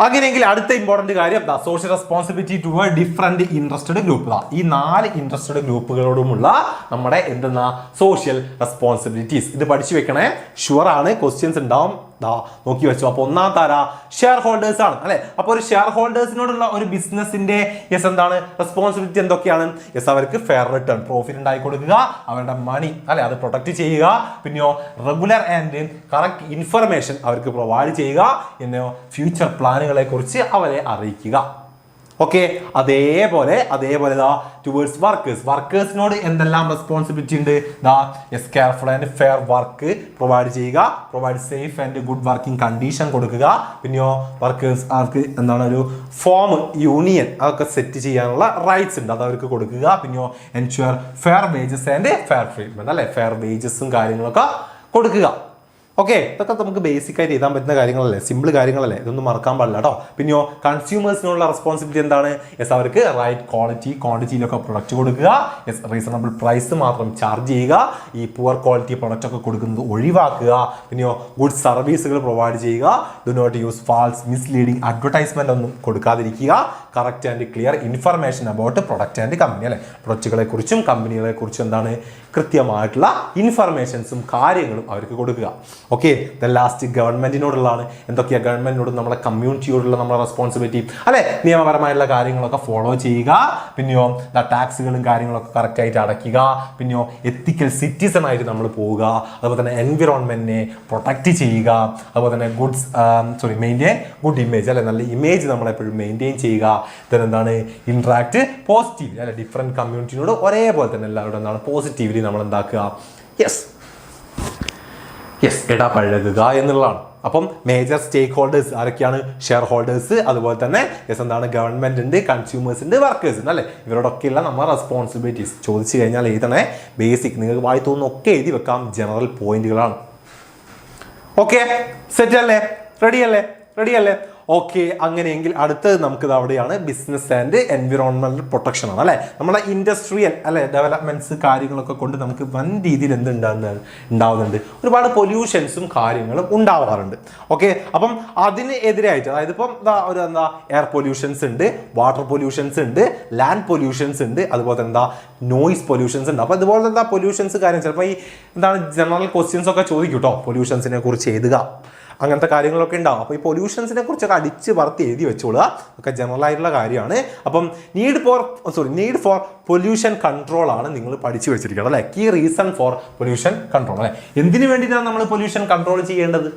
അങ്ങനെയെങ്കിൽ അടുത്ത ഇമ്പോർട്ടന്റ് കാര്യം social responsibility to a different interested group. ഈ 4 ഇൻട്രസ്റ്റഡ് ഗ്രൂപ്പുകളോടുമുള്ള നമ്മുടെ എന്തെന്നാ സോഷ്യൽ റെസ്പോൺസിബിലിറ്റീസ്. ഇത് പഠിച്ചു വെക്കണേ, ഷുവർ ആണ്, ക്വസ്റ്റ്യൻസ് ഉണ്ടാവും. നോക്കി വെച്ചു. അപ്പൊ ഒന്നാമത്തെ ആരാ ഷെയർ ഹോൾഡേഴ്സ് ആണ് അല്ലെ. അപ്പൊ ഒരു ഷെയർ ഹോൾഡേഴ്സിനോടുള്ള ഒരു ബിസിനസിന്റെ എന്താണ് റെസ്പോൺസിബിലിറ്റി എന്തൊക്കെയാണ്? അവർക്ക് ഫെയർ റിട്ടേൺ പ്രോഫിറ്റ് ഉണ്ടായി കൊടുക്കുക, അവരുടെ മണി അല്ലെ അത് പ്രൊട്ടക്ട് ചെയ്യുക, പിന്നെയോ റെഗുലർ ആൻഡ് കറക്റ്റ് ഇൻഫർമേഷൻ അവർക്ക് പ്രൊവൈഡ് ചെയ്യുക, പിന്നെയോ ഫ്യൂച്ചർ പ്ലാനുകളെ കുറിച്ച് അവരെ അറിയിക്കുക. ഓക്കെ, അതേപോലെ ടുവേർഡ്സ് വർക്കേഴ്സിനോട് എന്തെല്ലാം റെസ്പോൺസിബിലിറ്റി ഉണ്ട്? Careful and fair work provide ചെയ്യുക, provide safe and good working condition കൊടുക്കുക, പിന്നെയോ വർക്കേഴ്സ് അവർക്ക് എന്താണ് ഒരു ഫോം യൂണിയൻ അതൊക്കെ സെറ്റ് ചെയ്യാനുള്ള റൈറ്റ്സ് ഉണ്ട്, അത് അവർക്ക് കൊടുക്കുക, പിന്നെയോ ensure fair wages and fair treatment അല്ലെ, ഫെയർ വേജസും കാര്യങ്ങളൊക്കെ കൊടുക്കുക. ഓക്കെ, ഇതൊക്കെ നമുക്ക് ബേസിക് ആയിട്ട് എഴുതാൻ പറ്റുന്ന കാര്യങ്ങളല്ലേ, സിമ്പിൾ കാര്യങ്ങളല്ലേ, ഇതൊന്നും മറക്കാൻ പാടില്ല കേട്ടോ. പിന്നെയോ കൺസ്യൂമേഴ്സിനുള്ള റെസ്പോൺസിബിലിറ്റി എന്താണ്? അവർക്ക് റൈറ്റ് ക്വാണ്ടിറ്റിയിലൊക്കെ പ്രൊഡക്റ്റ് കൊടുക്കുക, റീസണബിൾ പ്രൈസ് മാത്രം ചാർജ് ചെയ്യുക, ഈ പുവർ ക്വാളിറ്റി പ്രൊഡക്റ്റ് ഒക്കെ കൊടുക്കുന്നത് ഒഴിവാക്കുക, പിന്നെയോ ഗുഡ് സർവീസുകൾ പ്രൊവൈഡ് ചെയ്യുക, do not use false misleading advertisement ഒന്നും കൊടുക്കാതിരിക്കുക, correct and clear information about product and company അല്ലെ, പ്രൊഡക്റ്റുകളെ കുറിച്ചും കമ്പനികളെ കുറിച്ചും എന്താണ് കൃത്യമായിട്ടുള്ള ഇൻഫർമേഷൻസും കാര്യങ്ങളും അവർക്ക് കൊടുക്കുക. ഓക്കെ, ദ ലാസ്റ്റ് ഗവൺമെന്റിനോടുള്ളതാണ്. എന്തൊക്കെയാ ഗവൺമെന്റിനോട് നമ്മുടെ കമ്മ്യൂണിറ്റിയോടുള്ള നമ്മുടെ റെസ്പോൺസിബിലിറ്റി അല്ലെ, നിയമപരമായിട്ടുള്ള കാര്യങ്ങളൊക്കെ ഫോളോ ചെയ്യുക, പിന്നെയോ ടാക്സുകളും കാര്യങ്ങളൊക്കെ കറക്റ്റ് ആയിട്ട് അടയ്ക്കുക, പിന്നെയോ എത്തിക്കൽ സിറ്റിസൺ ആയിട്ട് നമ്മൾ പോവുക, അതുപോലെ തന്നെ എൻവിറോൺമെന്റിനെ പ്രൊട്ടക്ട് ചെയ്യുക, അതുപോലെ തന്നെ മെയിൻറ്റെയിൻ ഗുഡ് ഇമേജ് അല്ലെ, നല്ല ഇമേജ് നമ്മളെപ്പോഴും മെയിൻറ്റെയിൻ ചെയ്യുക, എന്താണ് ഇന്ററാക്ട് പോസിറ്റീവ്ലി അല്ലെ, ഡിഫറെന്റ് കമ്മ്യൂണിറ്റിനോട് ഒരേപോലെ തന്നെ എല്ലാവരോടും എന്താണ് പോസിറ്റീവ്ലി നമ്മൾ എന്താക്കുക ഇടപഴകുക എന്നുള്ളതാണ്. അപ്പം മേജർ സ്റ്റേക്ക് ഹോൾഡേഴ്സ് ആരൊക്കെയാണ്? ഷെയർ ഹോൾഡേഴ്സ്, അതുപോലെ തന്നെ എന്താണ് ഗവൺമെന്റ് ഉണ്ട്, കൺസ്യൂമേഴ്സ് ഉണ്ട്, വർക്കേഴ്സ് ഉണ്ട് അല്ലെ. ഇവരോടൊക്കെയുള്ള നമ്മുടെ റെസ്പോൺസിബിലിറ്റീസ് ചോദിച്ചു കഴിഞ്ഞാൽ എഴുതണേ, ബേസിക് നിങ്ങൾക്ക് വായി തോന്നുന്ന ഒക്കെ എഴുതി വെക്കാം, ജനറൽ പോയിന്റുകളാണ്. ഓക്കെ, സെറ്റ് അല്ലേ, റെഡി അല്ലേ? ഓക്കെ, അങ്ങനെയെങ്കിൽ അടുത്തത് നമുക്ക് അവിടെയാണ് ബിസിനസ് ആൻഡ് എൻവിറോൺമെന്റൽ പ്രൊട്ടക്ഷൻ ആണ് അല്ലെ. നമ്മളെ ഇൻഡസ്ട്രിയൽ അല്ലെ ഡെവലപ്മെന്റ്സ് കാര്യങ്ങളൊക്കെ കൊണ്ട് നമുക്ക് വൻ രീതിയിൽ ഉണ്ടാവുന്നുണ്ട്, ഒരുപാട് പൊല്യൂഷൻസും കാര്യങ്ങളും ഉണ്ടാവാറുണ്ട്. ഓക്കെ, അപ്പം അതിന് എതിരായിട്ട് അതായത് ഇപ്പം എയർ പൊല്യൂഷൻസ് ഉണ്ട്, വാട്ടർ പൊല്യൂഷൻസ് ഉണ്ട്, ലാൻഡ് പൊല്യൂഷൻസ് ഉണ്ട്, അതുപോലെ തന്നെ നോയിസ് പൊല്യൂഷൻസ് ഉണ്ട്. അപ്പൊ ഇതുപോലെ പൊല്യൂഷൻസ് കാര്യം ചിലപ്പോൾ ഈ ജനറൽ ക്വസ്റ്റ്യൻസ് ഒക്കെ ചോദിക്കും കേട്ടോ, പൊല്യൂഷൻസിനെ കുറിച്ച് എഴുതുക, അങ്ങനത്തെ കാര്യങ്ങളൊക്കെ ഉണ്ടാവും. അപ്പോൾ ഈ പൊല്യൂഷൻസിനെ കുറിച്ചൊക്കെ അടിച്ച് പറത്തി എഴുതി വെച്ചോളുക, ഒക്കെ ജനറൽ ആയിട്ടുള്ള കാര്യമാണ്. അപ്പം നീഡ് ഫോർ പൊല്യൂഷൻ കൺട്രോൾ ആണ് നിങ്ങൾ പഠിച്ചു വെച്ചിരിക്കണം അല്ലെ. Key reason for pollution control അല്ലെ. എന്തിനു വേണ്ടിയിട്ടാണ് നമ്മൾ പൊല്യൂഷൻ കൺട്രോൾ ചെയ്യേണ്ടത്?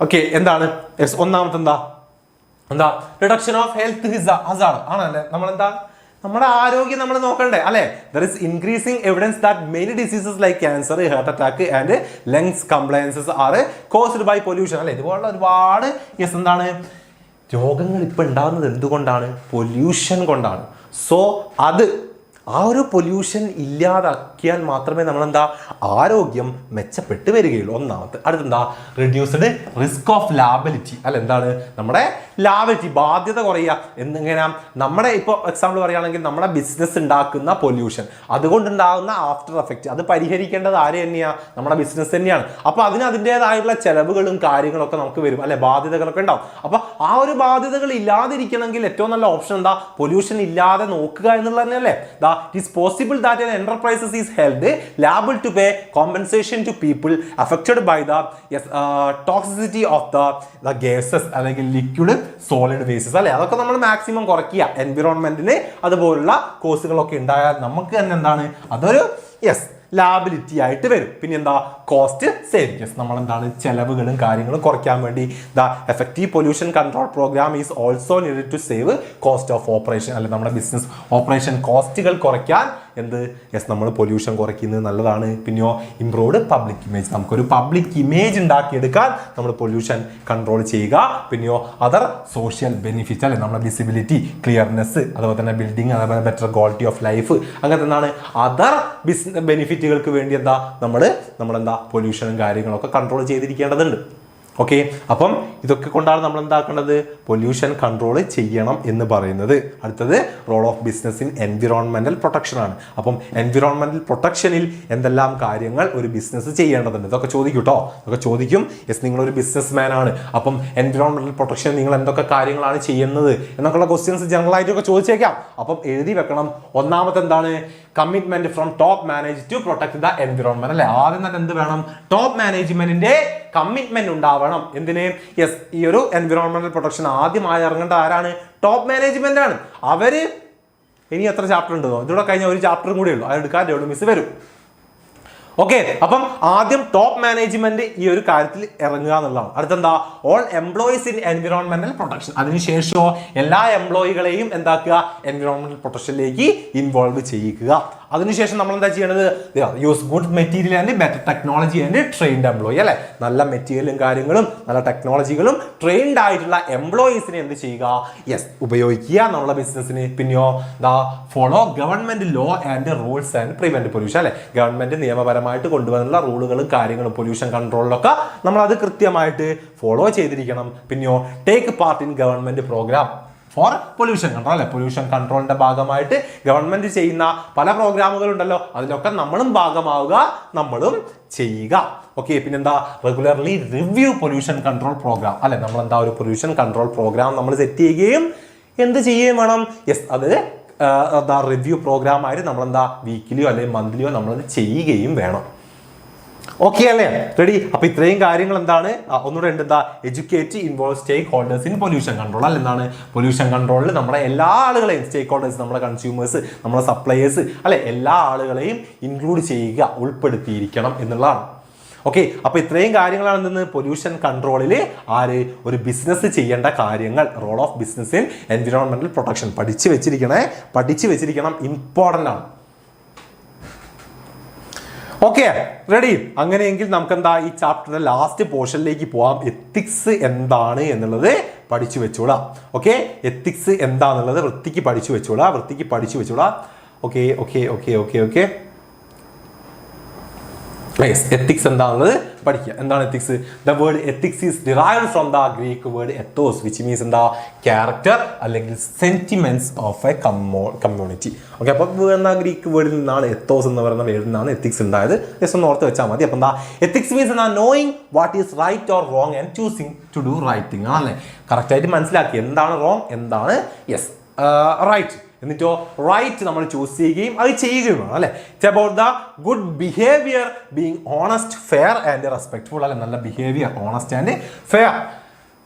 ഓക്കെ, എന്താണ് ഒന്നാമത്തെ എന്താ റിഡക്ഷൻ ഓഫ് ഹെൽത്ത് ഹസാർഡ് ആണല്ലേ. നമ്മുടെ ആരോഗ്യം നമ്മൾ നോക്കണ്ടേ അല്ലെ. There is increasing evidence that many diseases like cancer, heart attack and lungs compliances are caused by pollution അല്ലെ. ഇതുപോലുള്ള ഒരുപാട് രോഗങ്ങൾ ഇപ്പൊ ഉണ്ടാകുന്നത് എന്തുകൊണ്ടാണ്? പൊല്യൂഷൻ കൊണ്ടാണ്. സോ അത് ആ ഒരു പൊല്യൂഷൻ ഇല്ലാതാക്കിയാൽ മാത്രമേ നമ്മളെന്താ ആരോഗ്യം മെച്ചപ്പെട്ട് വരികയുള്ളൂ. ഒന്നാമത്തെ. അടുത്തെന്താ? Reduced risk of liability. അല്ല എന്താണ്? നമ്മുടെ ലാബിലിറ്റി, ബാധ്യത കുറയുക. എങ്ങനെ? നമ്മുടെ ഇപ്പോൾ എക്സാമ്പിൾ പറയുകയാണെങ്കിൽ നമ്മുടെ ബിസിനസ് ഉണ്ടാക്കുന്ന പൊല്യൂഷൻ, അതുകൊണ്ടുണ്ടാകുന്ന ആഫ്റ്റർ എഫക്റ്റ്, അത് പരിഹരിക്കേണ്ടത് ആര് തന്നെയാണ്? നമ്മുടെ ബിസിനസ് തന്നെയാണ്. അപ്പോൾ അതിൻ്റെതായിട്ടുള്ള ചെലവുകളും കാര്യങ്ങളൊക്കെ നമുക്ക് വരും, അല്ലെ? ബാധ്യതകളൊക്കെ ഉണ്ടാവും. അപ്പോൾ ആ ഒരു ബാധ്യതകൾ ഇല്ലാതിരിക്കണമെങ്കിൽ ഏറ്റവും നല്ല ഓപ്ഷൻ എന്താ? പൊല്യൂഷൻ ഇല്ലാതെ നോക്കുക എന്നുള്ളത് തന്നെയല്ലേ? It is possible that an enterprise is held liable to pay compensation to people affected by the toxicity of the gases അല്ലെങ്കിൽ ലിക്വിഡ് സോളിഡ് വേസ്റ്റസ്, അല്ലെ? അതൊക്കെ നമ്മൾ മാക്സിമം കുറയ്ക്കുക. എൻവിറോൺമെന്റിന് അതുപോലുള്ള കോഴ്സുകളൊക്കെ ഉണ്ടായാൽ നമുക്ക് തന്നെ എന്താണ്? അതൊരു ലാബിലിറ്റി ആയിട്ട് വരും. പിന്നെ എന്താ? Cost savings. നമ്മളെന്താണ്? ചെലവുകളും കാര്യങ്ങളും കുറയ്ക്കാൻ വേണ്ടി the effective pollution control programme is also needed to save cost of operation. അല്ലെ നമ്മുടെ ബിസിനസ് ഓപ്പറേഷൻ കോസ്റ്റുകൾ കുറയ്ക്കാൻ നമ്മൾ പൊല്യൂഷൻ കുറയ്ക്കുന്നത് നല്ലതാണ്. പിന്നെയോ ഇംപ്രൂവ്ഡ് പബ്ലിക് ഇമേജ്. നമുക്കൊരു പബ്ലിക് ഇമേജ് ഉണ്ടാക്കിയെടുക്കാൻ നമ്മൾ പൊല്യൂഷൻ കൺട്രോൾ ചെയ്യുക. പിന്നെയോ അതർ സോഷ്യൽ ബെനിഫിറ്റ്സ്, അല്ലെ? നമ്മുടെ വിസിബിലിറ്റി, ക്ലിയർനെസ്, അതുപോലെ തന്നെ ബിൽഡിംഗ്, അതുപോലെ ബെറ്റർ ക്വാളിറ്റി ഓഫ് ലൈഫ്, അങ്ങനത്തെ എന്താണ് അതർ ബിസിനസ് ബെനിഫിറ്റുകൾക്ക് വേണ്ടി നമ്മളെന്താ പൊല്യൂഷനും കാര്യങ്ങളൊക്കെ കൺട്രോൾ ചെയ്തിരിക്കേണ്ടതുണ്ട്. ഓക്കെ, അപ്പം ഇതൊക്കെ കൊണ്ടാണ് നമ്മൾ എന്താക്കേണ്ടത്? പൊല്യൂഷൻ കൺട്രോൾ ചെയ്യണം എന്ന് പറയുന്നത്. അടുത്തത് role of business in environmental protection ആണ്. അപ്പം എൻവിറോൺമെന്റൽ പ്രൊട്ടക്ഷനിൽ എന്തെല്ലാം കാര്യങ്ങൾ ഒരു ബിസിനസ് ചെയ്യേണ്ടതുണ്ട്? ഇതൊക്കെ ചോദിക്കും കേട്ടോ, ഇതൊക്കെ ചോദിക്കും. നിങ്ങളൊരു ബിസിനസ് മാൻ ആണ്, അപ്പം എൻവിറോൺമെന്റൽ പ്രൊട്ടക്ഷൻ നിങ്ങൾ എന്തൊക്കെ കാര്യങ്ങളാണ് ചെയ്യുന്നത് എന്നൊക്കെയുള്ള ക്വസ്റ്റ്യൻസ് ജനറൽ ആയിട്ടൊക്കെ ചോദിച്ചേക്കാം. അപ്പം എഴുതി വെക്കണം. ഒന്നാമത്തെ എന്താണ്? Commitment from top manage to protect the environment, അല്ലെ? ആദ്യം തന്നെ എന്ത് വേണം? ടോപ്പ് മാനേജ്മെന്റിന്റെ കമ്മിറ്റ്മെന്റ് ഉണ്ടാവണം. എന്തിന്? ഈ ഒരു എൻവിറോൺമെന്റൽ പ്രൊട്ടക്ഷൻ ആദ്യമായി ഇറങ്ങേണ്ട ആരാണ്? ടോപ്പ് മാനേജ്മെന്റ് ആണ്. അവര് ഇനി എത്ര ചാപ്റ്റർ ഉണ്ടോ? ഇതിലൂടെ കഴിഞ്ഞ ഒരു ചാപ്റ്ററും കൂടെ ഉള്ളൂ, അത് എടുക്കാൻ മിസ് വരും. ഓക്കെ, അപ്പം ആദ്യം ടോപ്പ് മാനേജ്മെന്റ് ഈ ഒരു കാര്യത്തിൽ ഇറങ്ങുക എന്നുള്ളതാണ്. അടുത്തെന്താ? All employees in environmental protection. അതിനുശേഷമോ എല്ലാ എംപ്ലോയികളെയും എന്താക്കുക? എൻവിറോൺമെന്റൽ പ്രൊട്ടക്ഷനിലേക്ക് ഇൻവോൾവ് ചെയ്യിക്കുക. അതിനുശേഷം നമ്മൾ എന്താ ചെയ്യേണ്ടത്? Use good material and better technology and trained employee, അല്ലെ? നല്ല മെറ്റീരിയലും കാര്യങ്ങളും നല്ല ടെക്നോളജികളും ട്രെയിൻഡ് ആയിട്ടുള്ള എംപ്ലോയീസിനെ എന്ത് ചെയ്യുക? ഉപയോഗിക്കുക നമ്മളെ ബിസിനസ്സിന്. പിന്നെയോ follow government law and rules and prevent pollution, അല്ലെ? ഗവൺമെന്റ് നിയമപരമായിട്ട് കൊണ്ടുവന്നുള്ള റൂളുകളും കാര്യങ്ങളും പൊല്യൂഷൻ കൺട്രോളിലൊക്കെ നമ്മൾ അത് കൃത്യമായിട്ട് ഫോളോ ചെയ്തിരിക്കണം. പിന്നെയോ take part in government programme for pollution control, അല്ലെ? പൊല്യൂഷൻ കൺട്രോളിന്റെ ഭാഗമായിട്ട് ഗവൺമെന്റ് ചെയ്യുന്ന പല പ്രോഗ്രാമുകൾ ഉണ്ടല്ലോ, അതിലൊക്കെ നമ്മളും ഭാഗമാവുക, നമ്മളും ചെയ്യുക. ഓക്കെ, പിന്നെന്താ? Regularly review pollution control programme, അല്ലെ? നമ്മളെന്താ ഒരു പൊല്യൂഷൻ കൺട്രോൾ പ്രോഗ്രാം നമ്മൾ സെറ്റ് ചെയ്യുകയും എന്ത് ചെയ്യുകയും വേണം? അത് റിവ്യൂ പ്രോഗ്രാം ആയിട്ട് നമ്മളെന്താ വീക്കിലിയോ അല്ലെങ്കിൽ മന്ത്ലിയോ നമ്മളത് ചെയ്യുകയും വേണം. ഓക്കെ അല്ലേ? റെഡി? അപ്പൊ ഇത്രയും കാര്യങ്ങൾ എന്താണ്? ഒന്നുകൂടെ ഉണ്ട്. എന്താ? Educate involve stakeholders in pollution control, അല്ല? എന്താണ്? പൊല്യൂഷൻ കൺട്രോളിൽ നമ്മുടെ എല്ലാ ആളുകളെയും, സ്റ്റേക്ക് ഹോൾഡേഴ്സ്, നമ്മുടെ കൺസ്യൂമേഴ്സ്, നമ്മുടെ സപ്ലയേഴ്സ്, അല്ലെ? എല്ലാ ആളുകളെയും ഇൻക്ലൂഡ് ചെയ്യുക, ഉൾപ്പെടുത്തിയിരിക്കണം എന്നുള്ളതാണ്. ഓക്കെ, അപ്പൊ ഇത്രയും കാര്യങ്ങളാണ് എന്തെന്ന് പൊല്യൂഷൻ കൺട്രോളിൽ ഒരു ബിസിനസ് ചെയ്യേണ്ട കാര്യങ്ങൾ. Role of business in environmental protection പഠിച്ചു വെച്ചിരിക്കണം, ഇമ്പോർട്ടൻ്റ് ആണ്. Okay, ready? അങ്ങനെയെങ്കിൽ നമുക്ക് എന്താ ഈ ചാപ്റ്ററിന്റെ ലാസ്റ്റ് പോർഷനിലേക്ക് പോവാം. എത്തിക്സ് എന്താണ് എന്നുള്ളത് പഠിച്ചു വെച്ചോളാം. ഓക്കെ, എത്തിക്സ് എന്താണെന്നുള്ളത് വൃത്തിക്ക് പഠിച്ചു വെച്ചോളാം. ഓക്കെ. എത്തിക്സ് എന്താണെന്നത് പഠിക്കുക. എന്താണ് ethics? The word ethics is derived from the Greek word ethos, which means എന്താ? ക്യാരക്ടർ അല്ലെങ്കിൽ sentiments of a community. Okay, അപ്പൊ ഗ്രീക്ക് വേർഡിൽ നിന്നാണ് എത്തോസ് എന്ന് പറയുന്ന വേർഡിൽ നിന്നാണ് എത്തിക്സ് ഉണ്ടായത്. ജസ്റ്റ് ഒന്ന് ഓർത്ത് വെച്ചാൽ മതി. അപ്പൊ എന്താ? എത്തിക്സ് മീൻസ് എന്താ? Knowing what is right or wrong and choosing to do right thing, ആണല്ലേ? കറക്റ്റ് ആയിട്ട് മനസ്സിലാക്കി എന്താണ് റോങ്, എന്താണ് റൈറ്റ്. എന്നിട്ടോ റൈറ്റ് നമ്മൾ ചൂസ് ചെയ്യുകയും അത് ചെയ്യുകയും വേണം, അല്ലെ? It's about the good behaviour, being honest, fair and respectful, അല്ലെ? നല്ല ബിഹേവിയർ, ഓണസ്റ്റ് ആൻഡ് ഫെയർ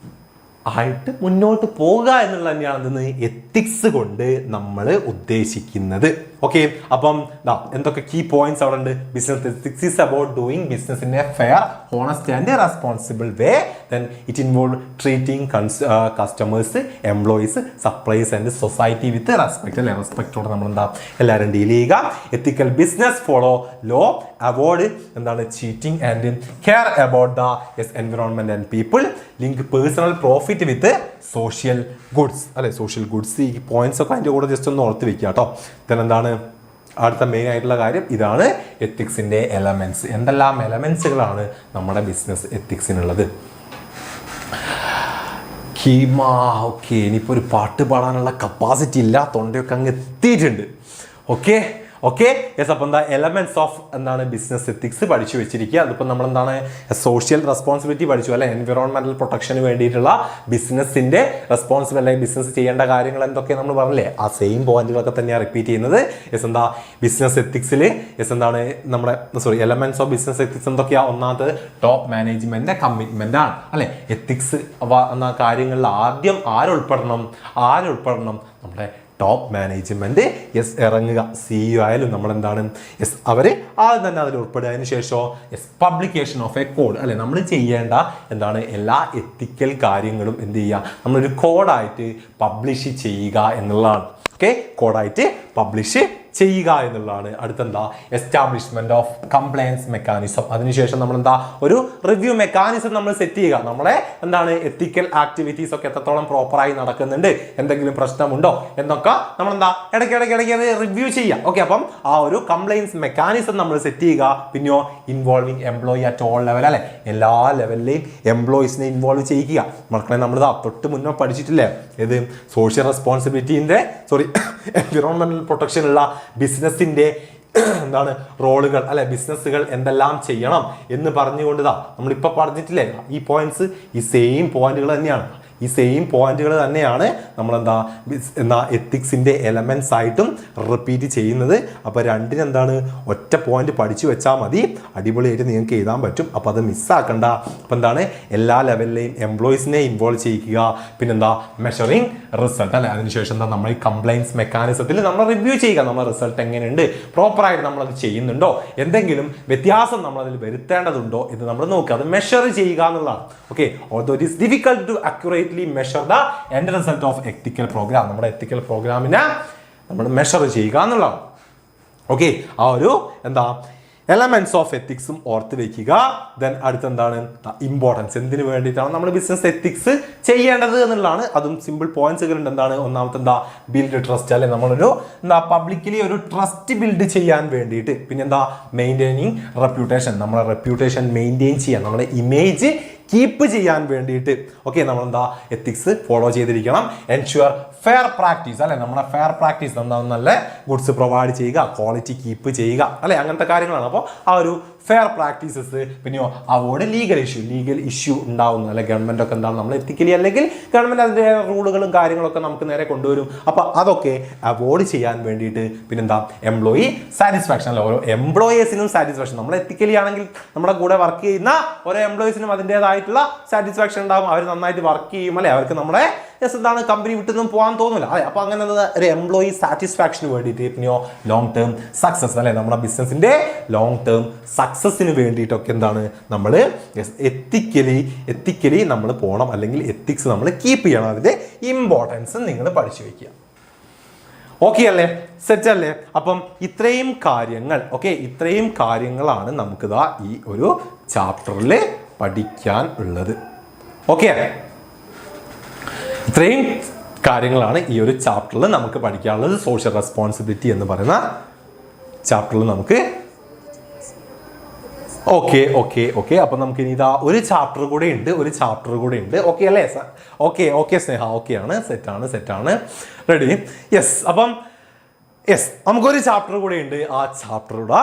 ആയിട്ട് മുന്നോട്ട് പോകുക എന്നുള്ള തന്നെയാണ് എത്തിക്സ് കൊണ്ട് നമ്മൾ ഉദ്ദേശിക്കുന്നത്. ഓക്കെ, അപ്പം എന്തൊക്കെ കീ പോയിന്റ്സ് അവിടെ ഉണ്ട്? Business ethics is about doing business in a fair, honest and responsible way. Then it involve treating customers, employees, supplies and society with respect, അല്ലെ? റെസ്പെക്റ്റോടെ നമ്മൾ എല്ലാവരും ഡീൽ ചെയ്യുക. Ethical business follow law, avoid cheating and care about the environment and people, link personal profit with social goods, അല്ലെ? സോഷ്യൽ ഗുഡ്സ്, ഈ പോയിന്റ്സ് ഒക്കെ അതിൻ്റെ കൂടെ ജസ്റ്റ് ഒന്ന് ഓർത്ത് വെക്കുക കേട്ടോ. then എന്താണ്? അടുത്ത മെയിൻ ആയിട്ടുള്ള കാര്യം ഇതാണ് എത്തിക്സിൻ്റെ എലമെൻറ്റ്സ്. എന്തെല്ലാം എലമെൻറ്റ്സുകളാണ് നമ്മുടെ ബിസിനസ് എത്തിക്സിനുള്ളത്? ഓക്കെ, ഇനിയിപ്പോൾ ഒരു പാട്ട് പാടാനുള്ള കപ്പാസിറ്റി ഇല്ല, തൊണ്ടയൊക്കെ അങ്ങ് എത്തിയിട്ടുണ്ട്. Okay yes. അപ്പോൾ എന്താ എലമെന്റ്സ് ഓഫ് എന്താണ് ബിസിനസ് എത്തിക്സ് പഠിച്ചു വെച്ചിരിക്കുക. അതിപ്പോൾ നമ്മൾ എന്താണ് സോഷ്യൽ റെസ്പോൺസിബിലിറ്റി പഠിച്ചു അല്ലെ, എൻവിറോൺമെന്റൽ പ്രൊട്ടക്ഷന് വേണ്ടിയിട്ടുള്ള ബിസിനസിന്റെ റെസ്പോൺസിബിൾ അല്ലെങ്കിൽ ബിസിനസ് ചെയ്യേണ്ട കാര്യങ്ങൾ എന്തൊക്കെ നമ്മൾ പറഞ്ഞില്ലേ, ആ സെയിം പോയിന്റുകളൊക്കെ തന്നെയാണ് റിപ്പീറ്റ് ചെയ്യുന്നത്. യെസ് എന്താ ബിസിനസ് എത്തിക്സിൽ നമ്മുടെ എലമെന്റ്സ് ഓഫ് ബിസിനസ് എത്തിക്സ് എന്തൊക്കെയാണ്? ഒന്നാമത് ടോപ്പ് മാനേജ്മെന്റിന്റെ കമ്മിറ്റ്മെന്റ് ആണ് അല്ലെ. എത്തിക്സ് എന്ന കാര്യങ്ങളിൽ ആദ്യം ആരുൾപ്പെടണം? നമ്മുടെ ടോപ്പ് മാനേജ്മെന്റ് ഇറങ്ങുക. CEO ആയാലും നമ്മളെന്താണ് അവർ ആദ്യം തന്നെ അതിൽ ഉൾപ്പെടുക. അതിന് ശേഷം പബ്ലിക്കേഷൻ ഓഫ് എ കോഡ് അല്ലെ, നമ്മൾ ചെയ്യേണ്ട എന്താണ് എല്ലാ എത്തിക്കൽ കാര്യങ്ങളും എന്ത് ചെയ്യുക, നമ്മളൊരു കോഡായിട്ട് പബ്ലിഷ് ചെയ്യുക എന്നുള്ളതാണ്. കോഡായിട്ട് പബ്ലിഷ് ചെയ്യുക എന്നുള്ളതാണ്. അടുത്തെന്താ എസ്റ്റാബ്ലിഷ്മെന്റ് ഓഫ് കംപ്ലയൻസ് മെക്കാനിസം. അതിനുശേഷം നമ്മൾ എന്താ ഒരു റിവ്യൂ മെക്കാനിസം നമ്മൾ സെറ്റ് ചെയ്യുക. നമ്മളെ എന്താണ് എത്തിക്കൽ ആക്ടിവിറ്റീസ് ഒക്കെ എത്രത്തോളം പ്രോപ്പറായി നടക്കുന്നുണ്ട്, എന്തെങ്കിലും പ്രശ്നമുണ്ടോ എന്നൊക്കെ നമ്മളെന്താ ഇടയ്ക്കിടയ്ക്ക് റിവ്യൂ ചെയ്യുക. അപ്പം ആ ഒരു കംപ്ലയൻസ് മെക്കാനിസം നമ്മൾ സെറ്റ് ചെയ്യുക. പിന്നെയോ involving employee at all level അല്ലെ, എല്ലാ ലെവലിലെയും എംപ്ലോയീസിനെ ഇൻവോൾവ് ചെയ്യിക്കുക. മക്കളെ നമ്മളിതാ തൊട്ട് മുന്നേ പഠിച്ചിട്ടില്ലേ, ഏത് സോഷ്യൽ റെസ്പോൺസിബിലിറ്റിന്റെ എൻവിറോൺമെന്റൽ പ്രൊട്ടക്ഷൻ ഉള്ള ബിസിനസിന്റെ എന്താണ് റോളുകൾ അല്ലെ, ബിസിനസ്സുകൾ എന്തെല്ലാം ചെയ്യണം എന്ന് പറഞ്ഞുകൊണ്ടതാ നമ്മളിപ്പോൾ പറഞ്ഞിട്ടില്ലേ. ഈ പോയിന്റ്സ് ഈ സെയിം പോയിന്റുകൾ തന്നെയാണ് നമ്മളെന്താ എത്തിക്സിന്റെ എലമെന്റ്സ് ആയിട്ടും റിപ്പീറ്റ് ചെയ്യുന്നത്. അപ്പോൾ രണ്ടിനെന്താണ് ഒറ്റ പോയിന്റ് പഠിച്ചു വെച്ചാൽ മതി, അടിപൊളിയായിട്ട് നിങ്ങൾക്ക് എഴുതാൻ പറ്റും. അപ്പോൾ അത് മിസ്സാക്കണ്ട. അപ്പോൾ എന്താണ് എല്ലാ ലെവലിലെയും എംപ്ലോയീസിനെ ഇൻവോൾവ് ചെയ്യിക്കുക. പിന്നെന്താ മെഷറിങ് റിസൾട്ട് അല്ലെ. അതിനുശേഷം എന്താ നമ്മൾ ഈ കംപ്ലയൻസ് മെക്കാനിസത്തിൽ നമ്മൾ റിവ്യൂ ചെയ്യുക. നമ്മുടെ റിസൾട്ട് എങ്ങനെയുണ്ട്, പ്രോപ്പറായിട്ട് നമ്മളത് ചെയ്യുന്നുണ്ടോ, എന്തെങ്കിലും വ്യത്യാസം നമ്മളതിൽ വരുത്തേണ്ടതുണ്ടോ എന്ന് നമ്മൾ നോക്കുക. അത് മെഷർ ചെയ്യുക എന്നുള്ളതാണ്. Although it is difficult to accurately measure the end result of ethical programme. നമ്മുടെ എത്തിക്കൽ പ്രോഗ്രാമിനെ നമ്മൾ മെഷർ ചെയ്യുക എന്നുള്ളതാണ്. ആ ഒരു എന്താ എലമെന്റ്സ് ഓഫ് എത്തിക്സും ഓർത്ത് വെക്കുക. ദെൻ അടുത്തെന്താണ് ഇമ്പോർട്ടൻസ്, എന്തിനു വേണ്ടിയിട്ടാണ് നമ്മൾ ബിസിനസ് എത്തിക്സ് ചെയ്യേണ്ടത് എന്നുള്ളതാണ്. അതും സിമ്പിൾ പോയിന്റ്സുകൾ ഉണ്ട്. എന്താണ് ഒന്നാമത്തെ എന്താ ബിൽഡ് ട്രസ്റ്റ് അല്ലെ, നമ്മളൊരു പബ്ലിക്കലി ഒരു ട്രസ്റ്റ് ബിൽഡ് ചെയ്യാൻ വേണ്ടിയിട്ട്. പിന്നെന്താ മെയിൻറ്റെയിനിങ് റെപ്യൂട്ടേഷൻ, നമ്മളെ റെപ്യൂട്ടേഷൻ മെയിൻറ്റെയിൻ ചെയ്യാൻ, നമ്മുടെ ഇമേജ് കീപ്പ് ചെയ്യാൻ വേണ്ടിയിട്ട് നമ്മളെന്താ എത്തിക്സ് ഫോളോ ചെയ്തിരിക്കണം. എൻഷുവർ ഫെയർ പ്രാക്ടീസ് അല്ലെ, നമ്മുടെ ഫെയർ പ്രാക്ടീസ് എന്താണ് നല്ല ഗുഡ്സ് പ്രൊവൈഡ് ചെയ്യുക, ക്വാളിറ്റി കീപ്പ് ചെയ്യുക അല്ലെ, അങ്ങനത്തെ കാര്യങ്ങളാണ്. അപ്പോൾ ആ ഒരു ഫെയർ പ്രാക്ടീസസ്. പിന്നെയോ അവോയ്ഡ് ലീഗൽ ഇഷ്യൂ ഉണ്ടാവുന്നു അല്ലെ, ഗവൺമെന്റ് ഒക്കെ എന്താണ് നമ്മൾ എത്തിക്കലി അല്ലെങ്കിൽ ഗവൺമെന്റ് അതിൻ്റെ റൂളുകളും കാര്യങ്ങളൊക്കെ നമുക്ക് നേരെ കൊണ്ടുവരും. അപ്പോൾ അതൊക്കെ അവോയ്ഡ് ചെയ്യാൻ വേണ്ടിയിട്ട്. പിന്നെന്താ എംപ്ലോയി സാറ്റിസ്ഫാക്ഷൻ അല്ലെ, ഓരോ എംപ്ലോയേഴ്സിനും സാറ്റിസ്ഫാക്ഷൻ. നമ്മൾ എത്തിക്കലി ആണെങ്കിൽ നമ്മുടെ കൂടെ വർക്ക് ചെയ്യുന്ന ഓരോ എംപ്ലോയീസിനും അതിൻ്റെതായിട്ടുള്ള സാറ്റിസ്ഫാക്ഷൻ ഉണ്ടാകും. അവർ നന്നായിട്ട് വർക്ക് ചെയ്യും അല്ലെ, അവർക്ക് നമ്മളെ എന്താണ് കമ്പനി വിട്ടൊന്നും പോകാൻ തോന്നില്ല അല്ലെ. അപ്പോൾ അങ്ങനെ ഒരു എംപ്ലോയി സാറ്റിസ്ഫാക്ഷന് വേണ്ടിയിട്ട്. പിന്നെയോ ലോങ് ടേം സക്സസ് അല്ലെ, നമ്മുടെ ബിസിനസിന്റെ ലോങ് ടേം സക്സസിന് വേണ്ടിയിട്ടൊക്കെ എന്താണ് നമ്മൾ എത്തിക്കലി നമ്മൾ പോകണം, അല്ലെങ്കിൽ എത്തിക്സ് നമ്മൾ കീപ്പ് ചെയ്യണം. അതിന്റെ ഇമ്പോർട്ടൻസ് നിങ്ങൾ പഠിച്ചു വയ്ക്കുക. അല്ലേ, സെറ്റ് അല്ലേ? അപ്പം ഇത്രയും കാര്യങ്ങളാണ് നമുക്കിതാ ഈ ഒരു ചാപ്റ്ററിൽ പഠിക്കാൻ ഉള്ളത്. ഇത്രയും കാര്യങ്ങളാണ് ഈ ഒരു ചാപ്റ്ററിൽ നമുക്ക് പഠിക്കാനുള്ളത്. സോഷ്യൽ റെസ്പോൺസിബിലിറ്റി എന്ന് പറയുന്ന ചാപ്റ്ററിൽ നമുക്ക് അപ്പൊ നമുക്ക് ഇനി ഇതാ ഒരു ചാപ്റ്റർ കൂടെ ഉണ്ട്. അല്ലേ? സ്നേഹ ആണ്, സെറ്റാണ് റെഡി. അപ്പം നമുക്കൊരു ചാപ്റ്റർ കൂടെ ഉണ്ട്. ആ ചാപ്റ്ററുടെ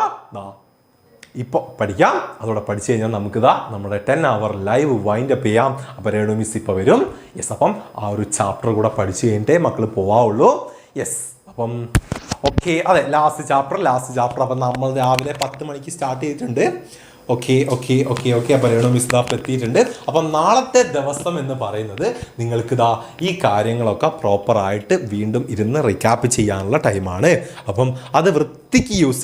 ഇപ്പോൾ പഠിക്കാം. അതോടെ പഠിച്ചു കഴിഞ്ഞാൽ നമുക്കിതാ നമ്മുടെ 10 hour ലൈവ് വൈൻഡ് അപ്പ് ചെയ്യാം. അപ്പോൾ രേണു മിസ് ഇപ്പോൾ വരും. അപ്പം ആ ഒരു ചാപ്റ്റർ കൂടെ പഠിച്ചു കഴിഞ്ഞിട്ടേ മക്കൾ പോവാവുള്ളൂ. അപ്പം അതെ, ലാസ്റ്റ് ചാപ്റ്റർ. അപ്പം നമ്മൾ രാവിലെ 10 മണിക്ക് സ്റ്റാർട്ട് ചെയ്തിട്ടുണ്ട്. അപ്പോൾ രേണു മിസ് എത്തിയിട്ടുണ്ട്. അപ്പം നാളത്തെ ദിവസം എന്ന് പറയുന്നത് നിങ്ങൾക്ക് ഈ കാര്യങ്ങളൊക്കെ പ്രോപ്പറായിട്ട് വീണ്ടും ഇരുന്ന് റിക്യാപ്പ് ചെയ്യാനുള്ള ടൈമാണ്. അപ്പം അത് വൃത്തിക്ക് യൂസ്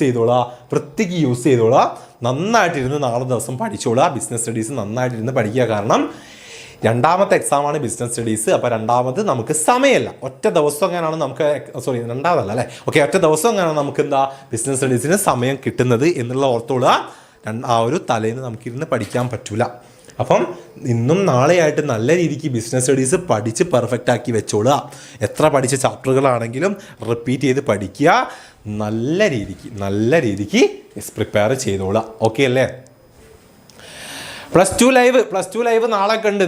ചെയ്തോളാം. നന്നായിട്ടിരുന്ന് നാളെ ദിവസം പഠിച്ചോളാം. ബിസിനസ് സ്റ്റഡീസ് നന്നായിട്ടിരുന്ന് പഠിക്കുക. കാരണം രണ്ടാമത്തെ എക്സാമാണ് ബിസിനസ് സ്റ്റഡീസ്. അപ്പോൾ രണ്ടാമത് നമുക്ക് സമയമല്ല, ഒറ്റ ദിവസം എങ്ങനെയാണ് നമുക്ക് രണ്ടാമതല്ല അല്ലേ. ഒറ്റ ദിവസം എങ്ങനെയാണ് നമുക്ക് ബിസിനസ് സ്റ്റഡീസിന് സമയം കിട്ടുന്നത് എന്നുള്ള ഓർത്തോളുക. ആ ഒരു തലേന്ന് നമുക്കിരുന്ന് പഠിക്കാൻ പറ്റൂല. അപ്പം ഇന്നും നാളെയായിട്ട് നല്ല രീതിക്ക് ബിസിനസ് സ്റ്റഡീസ് പഠിച്ച് പെർഫെക്റ്റ് ആക്കി വെച്ചോളുക. എത്ര പഠിച്ച ചാപ്റ്ററുകളാണെങ്കിലും റിപ്പീറ്റ് ചെയ്ത് പഠിക്കുക. നല്ല രീതിക്ക് പ്രിപ്പയർ ചെയ്തോളുക. ഓക്കെ അല്ലേ? പ്ലസ് ടു ലൈവ് നാളെ ഉണ്ട്.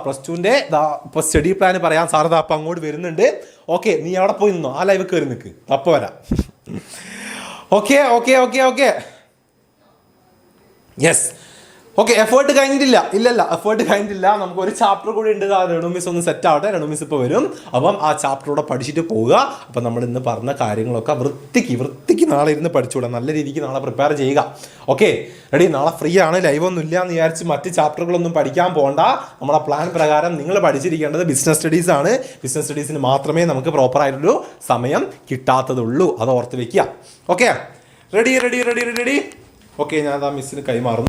പ്ലസ് ടുവിൻ്റെ ഇപ്പോൾ സ്റ്റഡി പ്ലാൻ പറയാൻ സാർ അപ്പം അങ്ങോട്ട് വരുന്നുണ്ട്. ഓക്കെ, നീ അവിടെ പോയി നിന്നോ, ആ ലൈവ് കയറി നിൽക്ക്, അപ്പം വരാം. Okay yes. ഓക്കെ, എഫേർട്ട് കഴിഞ്ഞിട്ടില്ല. എഫേർട്ട് കഴിഞ്ഞിട്ടില്ല. നമുക്ക് ഒരു ചാപ്റ്റർ കൂടി ഉണ്ട്. രണ്ടു മിസ് ഒന്ന് സെറ്റ് ആവട്ടെ. രണ്ടു മിസ് ഇപ്പോൾ വരും. അപ്പം ആ ചാപ്റ്ററോടെ പഠിച്ചിട്ട് പോവുക. അപ്പം നമ്മൾ ഇന്ന് പറഞ്ഞ കാര്യങ്ങളൊക്കെ വൃത്തിക്ക് നാളെ ഇരുന്ന് പഠിച്ചുകൂടാം. നല്ല രീതിക്ക് നാളെ പ്രിപ്പയർ ചെയ്യുക. Okay, ready? നാളെ ഫ്രീ ആണ്, ലൈവ് ഒന്നും ഇല്ല എന്ന് വിചാരിച്ച് മറ്റ് ചാപ്റ്ററുകളൊന്നും പഠിക്കാൻ പോകണ്ട. നമ്മുടെ പ്ലാൻ പ്രകാരം നിങ്ങൾ പഠിച്ചിരിക്കേണ്ടത് ബിസിനസ് സ്റ്റഡീസ് ആണ്. ബിസിനസ് സ്റ്റഡീസിന് മാത്രമേ നമുക്ക് പ്രോപ്പറായിട്ടൊരു സമയം കിട്ടാത്തതുള്ളൂ. അത് ഓർത്ത് വെക്കുക. Okay, ready? ഓക്കെ, ഞാൻ ആ മിസ്സിന് കൈമാറുന്നു.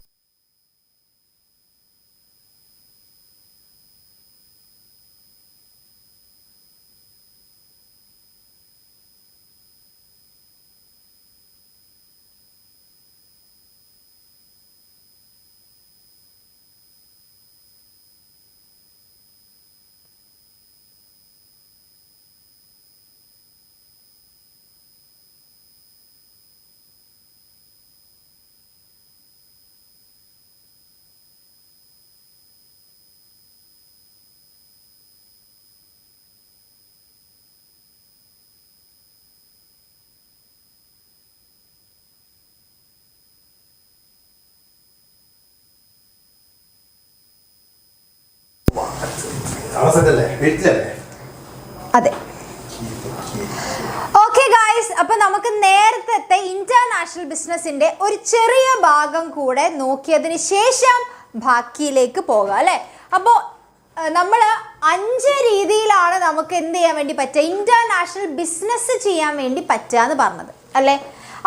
അതെ. ഓക്കെ ഗായ്സ്, അപ്പൊ നമുക്ക് നേരത്തെ ഇന്റർനാഷണൽ ബിസിനസിന്റെ ഒരു ചെറിയ ഭാഗം കൂടെ നോക്കിയതിന് ശേഷം ബാക്കിയിലേക്ക് പോകാം അല്ലെ. അപ്പോൾ നമ്മൾ 5 രീതിയിലാണ് നമുക്ക് എന്ത് ചെയ്യാൻ വേണ്ടി പറ്റുക, ഇന്റർനാഷണൽ ബിസിനസ് ചെയ്യാൻ വേണ്ടി പറ്റുക എന്ന് പറഞ്ഞത് അല്ലേ.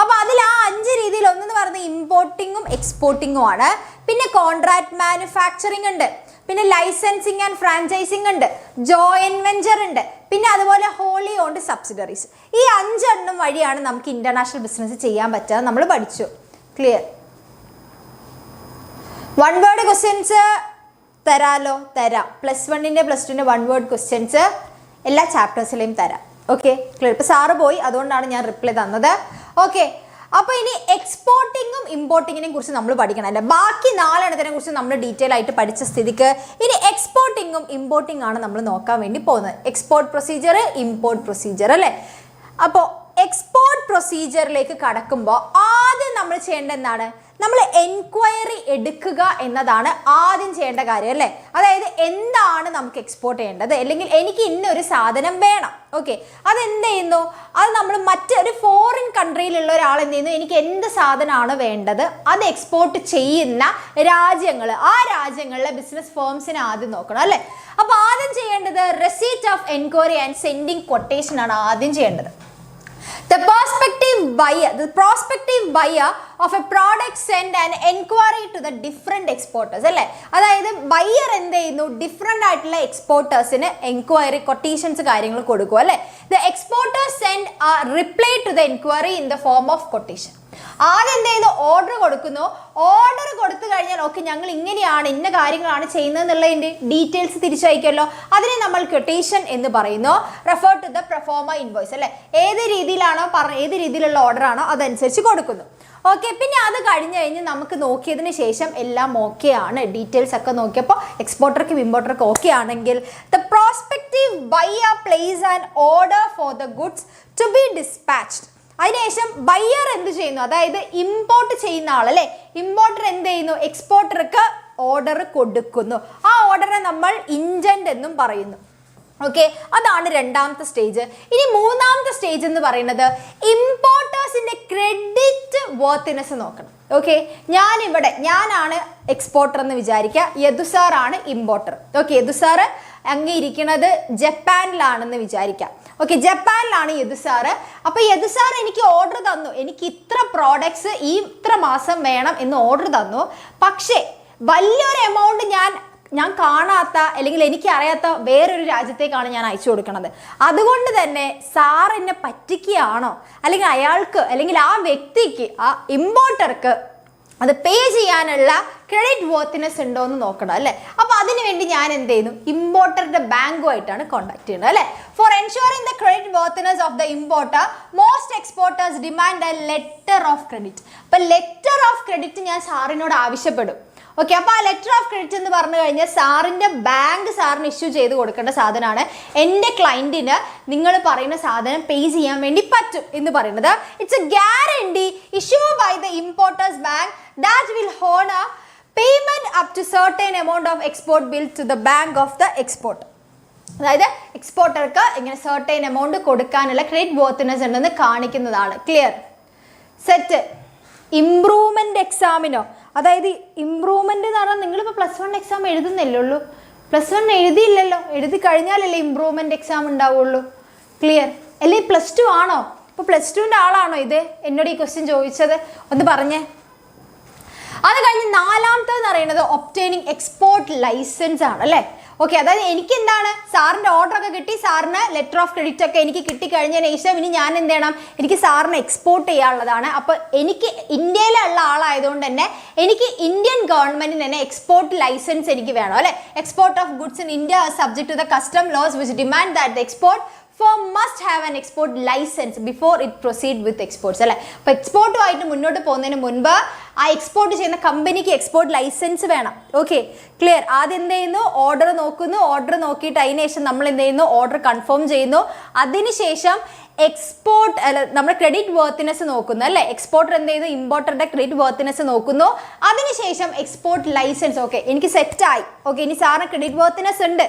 അപ്പോൾ അതിൽ ആ 5 രീതിയിൽ ഒന്നെന്ന് പറയുന്നത് ഇമ്പോർട്ടിങ്ങും എക്സ്പോർട്ടിങ്ങും ആണ്. പിന്നെ കോൺട്രാക്ട് മാനുഫാക്ചറിങ് ഉണ്ട്, പിന്നെ ലൈസൻസിങ് ആൻഡ് ഫ്രാഞ്ചൈസിങ് ഉണ്ട്, ജോയിന്റ് വെഞ്ചർ ഉണ്ട്, പിന്നെ അതുപോലെ ഹോളി ഓൺഡ് സബ്സിഡറീസ്. ഈ 5 എണ്ണം വഴിയാണ് നമുക്ക് ഇന്റർനാഷണൽ ബിസിനസ് ചെയ്യാൻ പറ്റുക. നമ്മൾ പഠിച്ചു. ക്ലിയർ? 1 വേർഡ് ക്വസ്റ്റ്യൻസ് തരാം. +1ന്റെ +2ന്റെ 1 വേർഡ് ക്വസ്റ്റ്യൻസ് എല്ലാ ചാപ്റ്റേഴ്സിലെയും തരാം. Okay, clear? ഇപ്പൊ സാറ് പോയി, അതുകൊണ്ടാണ് ഞാൻ റിപ്ലൈ തന്നത്. ഓക്കെ, അപ്പോൾ ഇനി എക്സ്പോർട്ടിങ്ങും ഇമ്പോർട്ടിങ്ങിനെ കുറിച്ച് നമ്മൾ പഠിക്കണം അല്ലേ. ബാക്കി 4 എണ്ണത്തിനെ കുറിച്ച് നമ്മൾ ഡീറ്റെയിൽ ആയിട്ട് പഠിച്ച സ്ഥിതിക്ക് ഇനി എക്സ്പോർട്ടിങ്ങും ഇമ്പോർട്ടിംഗ് ആണ് നമ്മൾ നോക്കാൻ വേണ്ടി പോകുന്നത്. എക്സ്പോർട്ട് പ്രൊസീജിയർ, ഇമ്പോർട്ട് പ്രൊസീജിയർ അല്ലേ. അപ്പോൾ എക്സ്പോർട്ട് പ്രൊസീജിയറിലേക്ക് കടക്കുമ്പോൾ ആദ്യം നമ്മൾ ചെയ്യേണ്ട എന്താണ്, നമ്മൾ എൻക്വയറി എടുക്കുക എന്നതാണ് ആദ്യം ചെയ്യേണ്ട കാര്യം അല്ലേ. അതായത് എന്താണ് നമുക്ക് എക്സ്പോർട്ട് ചെയ്യേണ്ടത്, അല്ലെങ്കിൽ എനിക്ക് ഇന്നൊരു സാധനം വേണം. ഓക്കെ, അതെന്ത് ചെയ്യുന്നു, അത് നമ്മൾ മറ്റൊരു ഫോറിൻ കൺട്രിയിലുള്ള ഒരാൾ എന്ത് ചെയ്യുന്നു, എനിക്ക് എന്ത് സാധനമാണ് വേണ്ടത് അത് എക്സ്പോർട്ട് ചെയ്യുന്ന രാജ്യങ്ങൾ, ആ രാജ്യങ്ങളിലെ ബിസിനസ് ഫേംസിനെ ആദ്യം നോക്കണം അല്ലേ. അപ്പോൾ ആദ്യം ചെയ്യേണ്ടത് receipt of enquiry and sending quotation ആണ് ആദ്യം ചെയ്യേണ്ടത്. The prospective buyer of a product send an enquiry to the different exporters അല്ലേ. അതായത് ബയർ എന്ത് ചെയ്യുന്നു, ഡിഫറെൻ്റ് ആയിട്ടുള്ള എക്സ്പോർട്ടേഴ്സിന് എൻക്വയറി കൊട്ടേഷൻസ് കാര്യങ്ങൾ കൊടുക്കും അല്ലേ. The exporters send a reply to the enquiry in the form of quotation. ആദ്യം എന്ത് ചെയ്യുന്നു, ഓർഡർ കൊടുക്കുന്നു. ഓർഡർ കൊടുത്തു കഴിഞ്ഞാൽ ഓക്കെ ഞങ്ങൾ ഇങ്ങനെയാണ് ഇന്ന കാര്യങ്ങളാണ് ചെയ്യുന്നത് എന്നുള്ളതിൻ്റെ ഡീറ്റെയിൽസ് തിരിച്ചയക്കുമല്ലോ, അതിനെ നമ്മൾ കൊട്ടേഷൻ എന്ന് പറയുന്നു. Refer to the proforma invoice അല്ലേ. ഏത് രീതിയിലാണോ ഏത് രീതിയിലുള്ള ഓർഡർ ആണോ അതനുസരിച്ച് കൊടുക്കുന്നു. ഓക്കെ, പിന്നെ അത് കഴിഞ്ഞ് നമുക്ക് നോക്കിയതിന് ശേഷം എല്ലാം ഓക്കെ ആണ്, ഡീറ്റെയിൽസ് ഒക്കെ നോക്കിയപ്പോൾ എക്സ്പോർട്ടർക്കും ഇമ്പോർട്ടർക്കും ഓക്കെ ആണെങ്കിൽ the prospective buyer place an order for the goods to be dispatched. അതിനുശേഷം ബയ്യർ എന്ത് ചെയ്യുന്നു, അതായത് ഇമ്പോർട്ട് ചെയ്യുന്ന ആളല്ലേ, ഇമ്പോർട്ടർ എന്ത് ചെയ്യുന്നു, എക്സ്പോർട്ടർക്ക് ഓർഡർ കൊടുക്കുന്നു. ആ ഓർഡറെ നമ്മൾ ഇൻറ്റൻറ്റ് എന്നും പറയുന്നു. ഓക്കെ, അതാണ് രണ്ടാമത്തെ സ്റ്റേജ്. ഇനി മൂന്നാമത്തെ സ്റ്റേജ് എന്ന് പറയുന്നത് ഇമ്പോർട്ടേഴ്സിൻ്റെ ക്രെഡിറ്റ് വർത്തിനെസ് നോക്കണം. ഓക്കെ, ഞാനാണ് എക്സ്പോർട്ടർ എന്ന് വിചാരിക്കുക, യദുസാറാണ് ഇമ്പോർട്ടർ. ഓക്കെ, യദുസാറ് അങ്ങ് ഇരിക്കുന്നത് ജപ്പാനിലാണെന്ന് വിചാരിക്കാം. ഓക്കെ, ജപ്പാനിലാണ് യദുസാറ്. അപ്പോൾ യദുസാർ എനിക്ക് ഓർഡർ തന്നു, എനിക്ക് ഇത്ര പ്രോഡക്ട്സ് ഇത്ര മാസം വേണം എന്ന് ഓർഡർ തന്നു. പക്ഷേ വലിയൊരു എമൗണ്ട് ഞാൻ കാണാത്ത അല്ലെങ്കിൽ എനിക്ക് അറിയാത്ത വേറൊരു രാജ്യത്തേക്കാണ് ഞാൻ അയച്ചു കൊടുക്കുന്നത്. അതുകൊണ്ട് തന്നെ സാർ എന്നെ പറ്റിക്കുകയാണോ, അല്ലെങ്കിൽ അയാൾക്ക് അല്ലെങ്കിൽ ആ വ്യക്തിക്ക് ആ ഇമ്പോർട്ടർക്ക് അത് പേ ചെയ്യാനുള്ള ക്രെഡിറ്റ് വർത്തിനെസ് ഉണ്ടോ എന്ന് നോക്കണം അല്ലേ. അപ്പോൾ അതിനുവേണ്ടി ഞാൻ എന്ത് ചെയ്യുന്നു, ഇമ്പോർട്ടറുടെ ബാങ്കുമായിട്ടാണ് കോൺടാക്ട് ചെയ്യുന്നത് അല്ലേ. For ensuring the credit worthiness of the importer most exporters demand a letter of credit. അപ്പം ലെറ്റർ ഓഫ് ക്രെഡിറ്റ് ഞാൻ സാറിനോട് ആവശ്യപ്പെടും. ഓക്കെ, അപ്പോൾ ആ ലെറ്റർ ഓഫ് ക്രെഡിറ്റ് എന്ന് പറഞ്ഞു കഴിഞ്ഞാൽ സാറിൻ്റെ ബാങ്ക് സാറിന് ഇഷ്യൂ ചെയ്ത് കൊടുക്കേണ്ട സാധനമാണ്. എൻ്റെ ക്ലയൻറ്റിന് നിങ്ങൾ പറയുന്ന സാധനം പേ ചെയ്യാൻ വേണ്ടി പറ്റും എന്ന് പറയുന്നത്. It's a guarantee issue by the importer's bank that will honour payment up to certain amount of export bill to the bank of the export. അതായത് എക്സ്പോർട്ടർക്ക് ഇങ്ങനെ സർട്ടൻ എമൗണ്ട് കൊടുക്കാനുള്ള ക്രെഡിറ്റ് വർത്തിനെസ് ഉണ്ടെന്ന് കാണിക്കുന്നതാണ്. ക്ലിയർ? സെറ്റ്. ഇംപ്രൂവ്മെന്റ് എക്സാമിനോ, അതായത് ഇംപ്രൂവ്മെന്റ് എന്ന് പറഞ്ഞാൽ നിങ്ങളിപ്പോൾ +1 എക്സാം എഴുതുന്നില്ലേ ഉള്ളൂ. +1 എഴുതിയില്ലല്ലോ, എഴുതി കഴിഞ്ഞാലല്ലേ ഇംപ്രൂവ്മെന്റ് എക്സാം ഉണ്ടാവുള്ളൂ. ക്ലിയർ? അല്ലെങ്കിൽ +2 ആണോ? ഇപ്പോൾ +2ൻ്റെ ആളാണോ ഇത് എന്നോട് ഈ ക്വസ്റ്റ്യൻ ചോദിച്ചത്? ഒന്ന് പറഞ്ഞേ. അത് കഴിഞ്ഞ് നാലാമത്തെന്ന് പറയുന്നത് ഒബ്റ്റെയിനിങ് എക്സ്പോർട്ട് ലൈസൻസ് ആണ് അല്ലേ. ഓക്കെ, അതായത് എനിക്ക് എന്താണ്, സാറിൻ്റെ ഓർഡറൊക്കെ കിട്ടി, സാറിന് ലെറ്റർ ഓഫ് ക്രെഡിറ്റ് ഒക്കെ എനിക്ക് കിട്ടിക്കഴിഞ്ഞതിന് ശേഷം ഇനി ഞാൻ എന്ത് ചെയ്യണം, എനിക്ക് സാറിന് എക്സ്പോർട്ട് ചെയ്യാനുള്ളതാണ്. അപ്പോൾ എനിക്ക് ഇന്ത്യയിലുള്ള ആളായതുകൊണ്ട് തന്നെ എനിക്ക് ഇന്ത്യൻ ഗവൺമെൻറ്റിന് തന്നെ എക്സ്പോർട്ട് ലൈസൻസ് എനിക്ക് വേണം അല്ലേ. Export of goods in India subject to the custom laws which demand that the export firm must have an export license before it proceed with exports അല്ലേ. അപ്പോൾ എക്സ്പോർട്ടുമായിട്ട് മുന്നോട്ട് പോകുന്നതിന് മുൻപ് ആ എക്സ്പോർട്ട് ചെയ്യുന്ന കമ്പനിക്ക് എക്സ്പോർട്ട് ലൈസൻസ് വേണം. Okay, clear? ആദ്യം എന്ത് ചെയ്യുന്നു, ഓർഡർ നോക്കുന്നു, ഓർഡർ നോക്കിയിട്ട് അതിന് ശേഷം നമ്മൾ എന്ത് ചെയ്യുന്നു, ഓർഡർ കൺഫേം ചെയ്യുന്നു. അതിനുശേഷം എക്സ്പോർട്ട് അല്ല നമ്മൾ ക്രെഡിറ്റ് വർത്തിനെസ് നോക്കുന്നു അല്ലേ. എക്സ്പോർട്ടർ എന്ത് ചെയ്യുന്നു, ഇമ്പോർട്ടറുടെ ക്രെഡിറ്റ് വർത്തിനെസ് നോക്കുന്നു. അതിനുശേഷം എക്സ്പോർട്ട് ലൈസൻസ്. ഓക്കെ, എനിക്ക് സെറ്റായി. ഓക്കെ, ഇനി സാറിന് ക്രെഡിറ്റ് വർത്തിനെസ് ഉണ്ട്,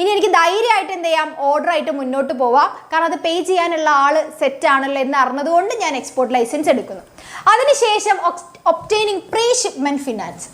ഇനി എനിക്ക് ധൈര്യമായിട്ട് എന്ത് ചെയ്യാം, ഓർഡർ ആയിട്ട് മുന്നോട്ട് പോവാം. കാരണം അത് പേ ചെയ്യാനുള്ള ആൾ സെറ്റ് ആണല്ലോ എന്ന് അറിഞ്ഞതുകൊണ്ട് ഞാൻ എക്സ്പോർട്ട് ലൈസൻസ് എടുക്കുന്നു. അതിനുശേഷം obtaining pre shipment finance.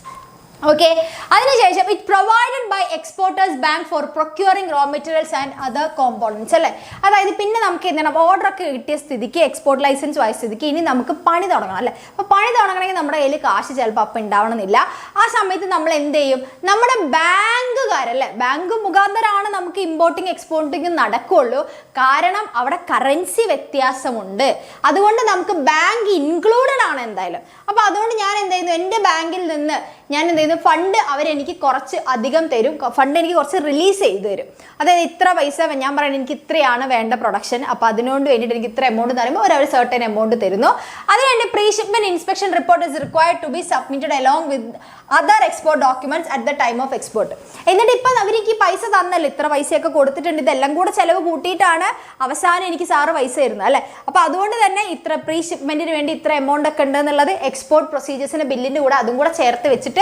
Okay, അതിനുശേഷം it provided by exporters bank for procuring raw materials and other components അല്ലേ. അതായത് പിന്നെ നമുക്ക് എന്താണ്, ഓർഡറൊക്കെ കിട്ടിയ സ്ഥിതിക്ക്, എക്സ്പോർട്ട് ലൈസൻസ് ആയ സ്ഥിതിക്ക് ഇനി നമുക്ക് പണി തുടങ്ങണം അല്ലേ. അപ്പോൾ പണി തുടങ്ങണമെങ്കിൽ നമ്മുടെ കയ്യിൽ കാശ് ചിലപ്പോൾ അപ്പം ഉണ്ടാവണമെന്നില്ല. ആ സമയത്ത് നമ്മൾ എന്ത് ചെയ്യും, നമ്മുടെ ബാങ്കുകാരല്ലേ, ബാങ്ക് മുഖാന്തരമാണ് നമുക്ക് ഇമ്പോർട്ടിങ് എക്സ്പോർട്ടിങ് നടക്കുകയുള്ളൂ. കാരണം അവിടെ കറൻസി വ്യത്യാസമുണ്ട്, അതുകൊണ്ട് നമുക്ക് ബാങ്ക് ഇൻക്ലൂഡഡ് ആണ് എന്തായാലും. അപ്പോൾ അതുകൊണ്ട് ഞാൻ എന്ത് ചെയ്യുന്നു, എൻ്റെ ബാങ്കിൽ നിന്ന് ഞാൻ എന്ത് ചെയ്യുന്നു, ഫണ്ട് അവരെനിക്ക് കുറച്ച് അധികം തരും, ഫണ്ട് എനിക്ക് കുറച്ച് റിലീസ് ചെയ്ത് തരും. അതായത് ഇത്ര പൈസ ഞാൻ പറയുന്നത് എനിക്ക് ഇത്രയാണ് വേണ്ട പ്രൊഡക്ഷൻ, അപ്പോൾ അതിനോട് വേണ്ടിയിട്ട് എനിക്ക് ഇത്ര എമൗണ്ട് എന്ന് പറയുമ്പോൾ ഒരു സർട്ടൻ എമൗണ്ട് തരുന്നു. അതിനുവേണ്ടി pre shipment inspection report is required to be submitted along with other export documents at the time of export. എന്നിട്ട് ഇപ്പം അവർക്ക് ഈ പൈസ തന്നല്ലോ, ഇത്ര പൈസയൊക്കെ കൊടുത്തിട്ടുണ്ട്, ഇതെല്ലാം കൂടെ ചിലവ് കൂട്ടിയിട്ടാണ് അവസാനം എനിക്ക് സാറ് പൈസ തരുന്നത് അല്ലേ. അപ്പോൾ അതുകൊണ്ട് തന്നെ ഇത്ര പ്രീ ഷിപ്മെന്റിന് വേണ്ടി ഇത്ര എമൗണ്ട് ഒക്കെ ഉണ്ട് എന്നുള്ളത് എക്സ്പോർട്ട് പ്രൊസീജിയേഴ്സിന്റെ ബില്ലിൻ്റെ കൂടെ അതും കൂടെ ചേർത്ത് വെച്ചിട്ട്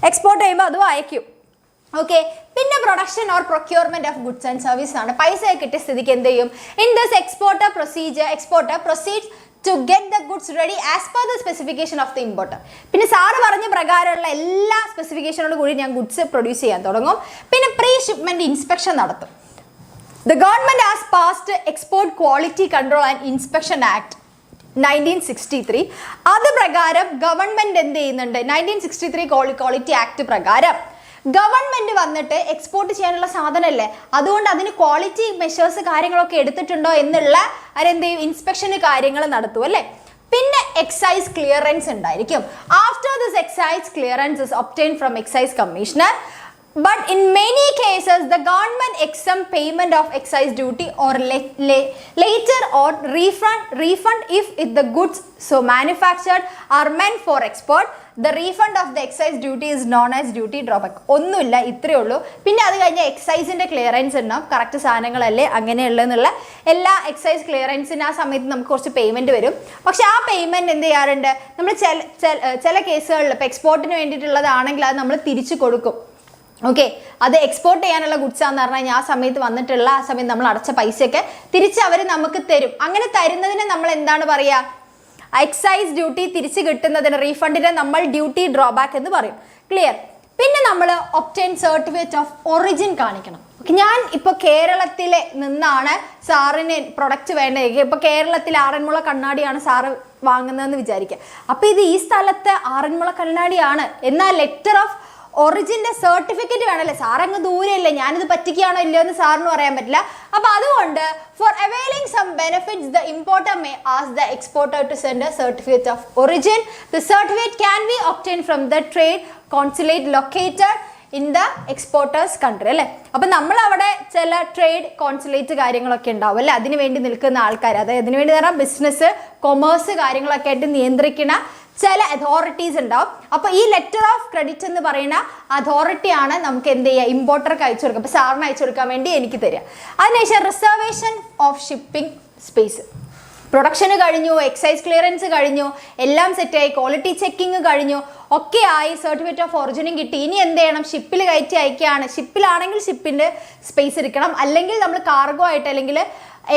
എക്സ്പോർട്ട് ചെയ്യുമ്പോൾ അതും അയക്കും. ഓക്കെ, പിന്നെ production or procurement of goods and service ആണ്. പൈസ കിട്ടിയ സ്ഥിതിക്ക് എന്ത് ചെയ്യും, in this exporter proceeds to get the goods ready as per the specification of the importer. പിന്നെ സാറ് പറഞ്ഞ പ്രകാരമുള്ള എല്ലാ സ്പെസിഫിക്കേഷനോട് കൂടി ഞാൻ ഗുഡ്സ് പ്രൊഡ്യൂസ് ചെയ്യാൻ തുടങ്ങും. പിന്നെ പ്രീ ഷിപ്മെന്റ് ഇൻസ്പെക്ഷൻ നടത്തും. The government has passed Export Quality Control and Inspection Act 1963. അത് പ്രകാരം ഗവൺമെന്റ് എന്ത് ചെയ്യുന്നുണ്ട്, 1963 ക്വാളിറ്റി ആക്ട് പ്രകാരം ഗവൺമെന്റ് വന്നിട്ട് എക്സ്പോർട്ട് ചെയ്യാനുള്ള സാധനമല്ലേ, അതുകൊണ്ട് അതിന് ക്വാളിറ്റി മെഷേഴ്സ് കാര്യങ്ങളൊക്കെ എടുത്തിട്ടുണ്ടോ എന്നുള്ള അവരെന്ത് ചെയ്യും, ഇൻസ്പെക്ഷന് കാര്യങ്ങൾ നടത്തും അല്ലേ. പിന്നെ എക്സൈസ് ക്ലിയറൻസ് ഉണ്ടായിരിക്കും. After this excise clearance is obtained from excise commissioner. But in many cases, the government exempt payment of excise duty or later or refund if the goods so manufactured are meant for export. The refund of the excise duty is known as duty drawback. ഒന്നുമില്ല, ഇത്രയേ ഉള്ളൂ. പിന്നെ അത് കഴിഞ്ഞാൽ എക്സൈസിൻ്റെ ക്ലിയറൻസ് ഉണ്ടാവും, കറക്റ്റ് സാധനങ്ങളല്ലേ അങ്ങനെയുള്ളതെന്നുള്ള എല്ലാ എക്സൈസ് ക്ലിയറൻസിന് ആ സമയത്ത് നമുക്ക് കുറച്ച് പേയ്മെൻറ്റ് വരും. പക്ഷേ ആ പേയ്മെൻറ്റ് എന്ത് ചെയ്യാറുണ്ട്, നമ്മൾ ചില കേസുകളിൽ ഇപ്പോൾ എക്സ്പോർട്ടിന് വേണ്ടിയിട്ടുള്ളതാണെങ്കിൽ അത് നമ്മൾ തിരിച്ചു കൊടുക്കും. ഓക്കെ, അത് എക്സ്പോർട്ട് ചെയ്യാനുള്ള ഗുഡ്സ് ആണെന്ന് പറഞ്ഞു കഴിഞ്ഞാൽ ആ സമയത്ത് വന്നിട്ടുള്ള ആ സമയത്ത് നമ്മൾ അടച്ച പൈസയൊക്കെ തിരിച്ച് അവർ നമുക്ക് തരും. അങ്ങനെ തരുന്നതിന് നമ്മൾ എന്താണ് പറയുക, എക്സൈസ് ഡ്യൂട്ടി തിരിച്ച് കിട്ടുന്നതിന് റീഫണ്ടിനെ നമ്മൾ ഡ്യൂട്ടി ഡ്രോബാക്ക് എന്ന് പറയും. ക്ലിയർ? പിന്നെ നമ്മൾ ഒബ്റ്റെയിൻ സർട്ടിഫിക്കറ്റ് ഓഫ് ഒറിജിൻ കാണിക്കണം. ഞാൻ ഇപ്പോൾ കേരളത്തിൽ നിന്നാണ് സാറിന് പ്രൊഡക്റ്റ് വേണ്ടത്, ഇപ്പോൾ കേരളത്തിൽ ആറന്മുള കണ്ണാടിയാണ് സാറ് വാങ്ങുന്നതെന്ന് വിചാരിക്കുക. അപ്പോൾ ഇത് ഈ സ്ഥലത്ത് ആറന്മുള കണ്ണാടിയാണ്, എന്നാൽ ലെറ്റർ ഓഫ് ഒറിജിൻ്റെ സർട്ടിഫിക്കറ്റ് വേണമല്ലേ, സാറങ്ങ് ദൂരെയല്ലേ, ഞാനിത് പറ്റിക്കുകയാണോ ഇല്ലയോ എന്ന് സാറിന് പറയാൻ പറ്റില്ല. അപ്പോൾ അതുകൊണ്ട് for availing some benefits the importer may ask the exporter to send a certificate of origin. The certificate can be obtain from the trade consulate located in the exporter's country അല്ലേ. അപ്പം നമ്മളവിടെ ചില ട്രേഡ് കോൺസുലേറ്റ് കാര്യങ്ങളൊക്കെ ഉണ്ടാവും അല്ലേ, അതിന് വേണ്ടി നിൽക്കുന്ന ആൾക്കാർ, അതായത് അതിന് വേണ്ടി പറഞ്ഞാൽ ബിസിനസ് കൊമേഴ്സ് കാര്യങ്ങളൊക്കെ ആയിട്ട് നിയന്ത്രിക്കുന്ന ചില അതോറിറ്റീസ് ഉണ്ടാവും. അപ്പോൾ ഈ ലെറ്റർ ഓഫ് ക്രെഡിറ്റ് എന്ന് പറയുന്ന അതോറിറ്റിയാണ് നമുക്ക് എന്ത് ചെയ്യുക, ഇമ്പോർട്ടർക്ക് അയച്ചു കൊടുക്കുക. അപ്പോൾ സാറിന് അയച്ചു കൊടുക്കാൻ വേണ്ടി എനിക്ക് തരിക. അതിനുശേഷം reservation of shipping space, production കഴിഞ്ഞു, എക്സൈസ് ക്ലിയറൻസ് കഴിഞ്ഞു, എല്ലാം സെറ്റായി, ക്വാളിറ്റി ചെക്കിങ് കഴിഞ്ഞു, ഒക്കെ ആയി, സർട്ടിഫിക്കറ്റ് ഓഫ് ഒറിജിനും കിട്ടി. ഇനി എന്ത് ചെയ്യണം, ഷിപ്പിൽ കയറ്റി അയക്കുകയാണ്. ഷിപ്പിലാണെങ്കിൽ ഷിപ്പിൻ്റെ സ്പേസ് എടുക്കണം, അല്ലെങ്കിൽ നമ്മൾ കാർഗോ ആയിട്ട് അല്ലെങ്കിൽ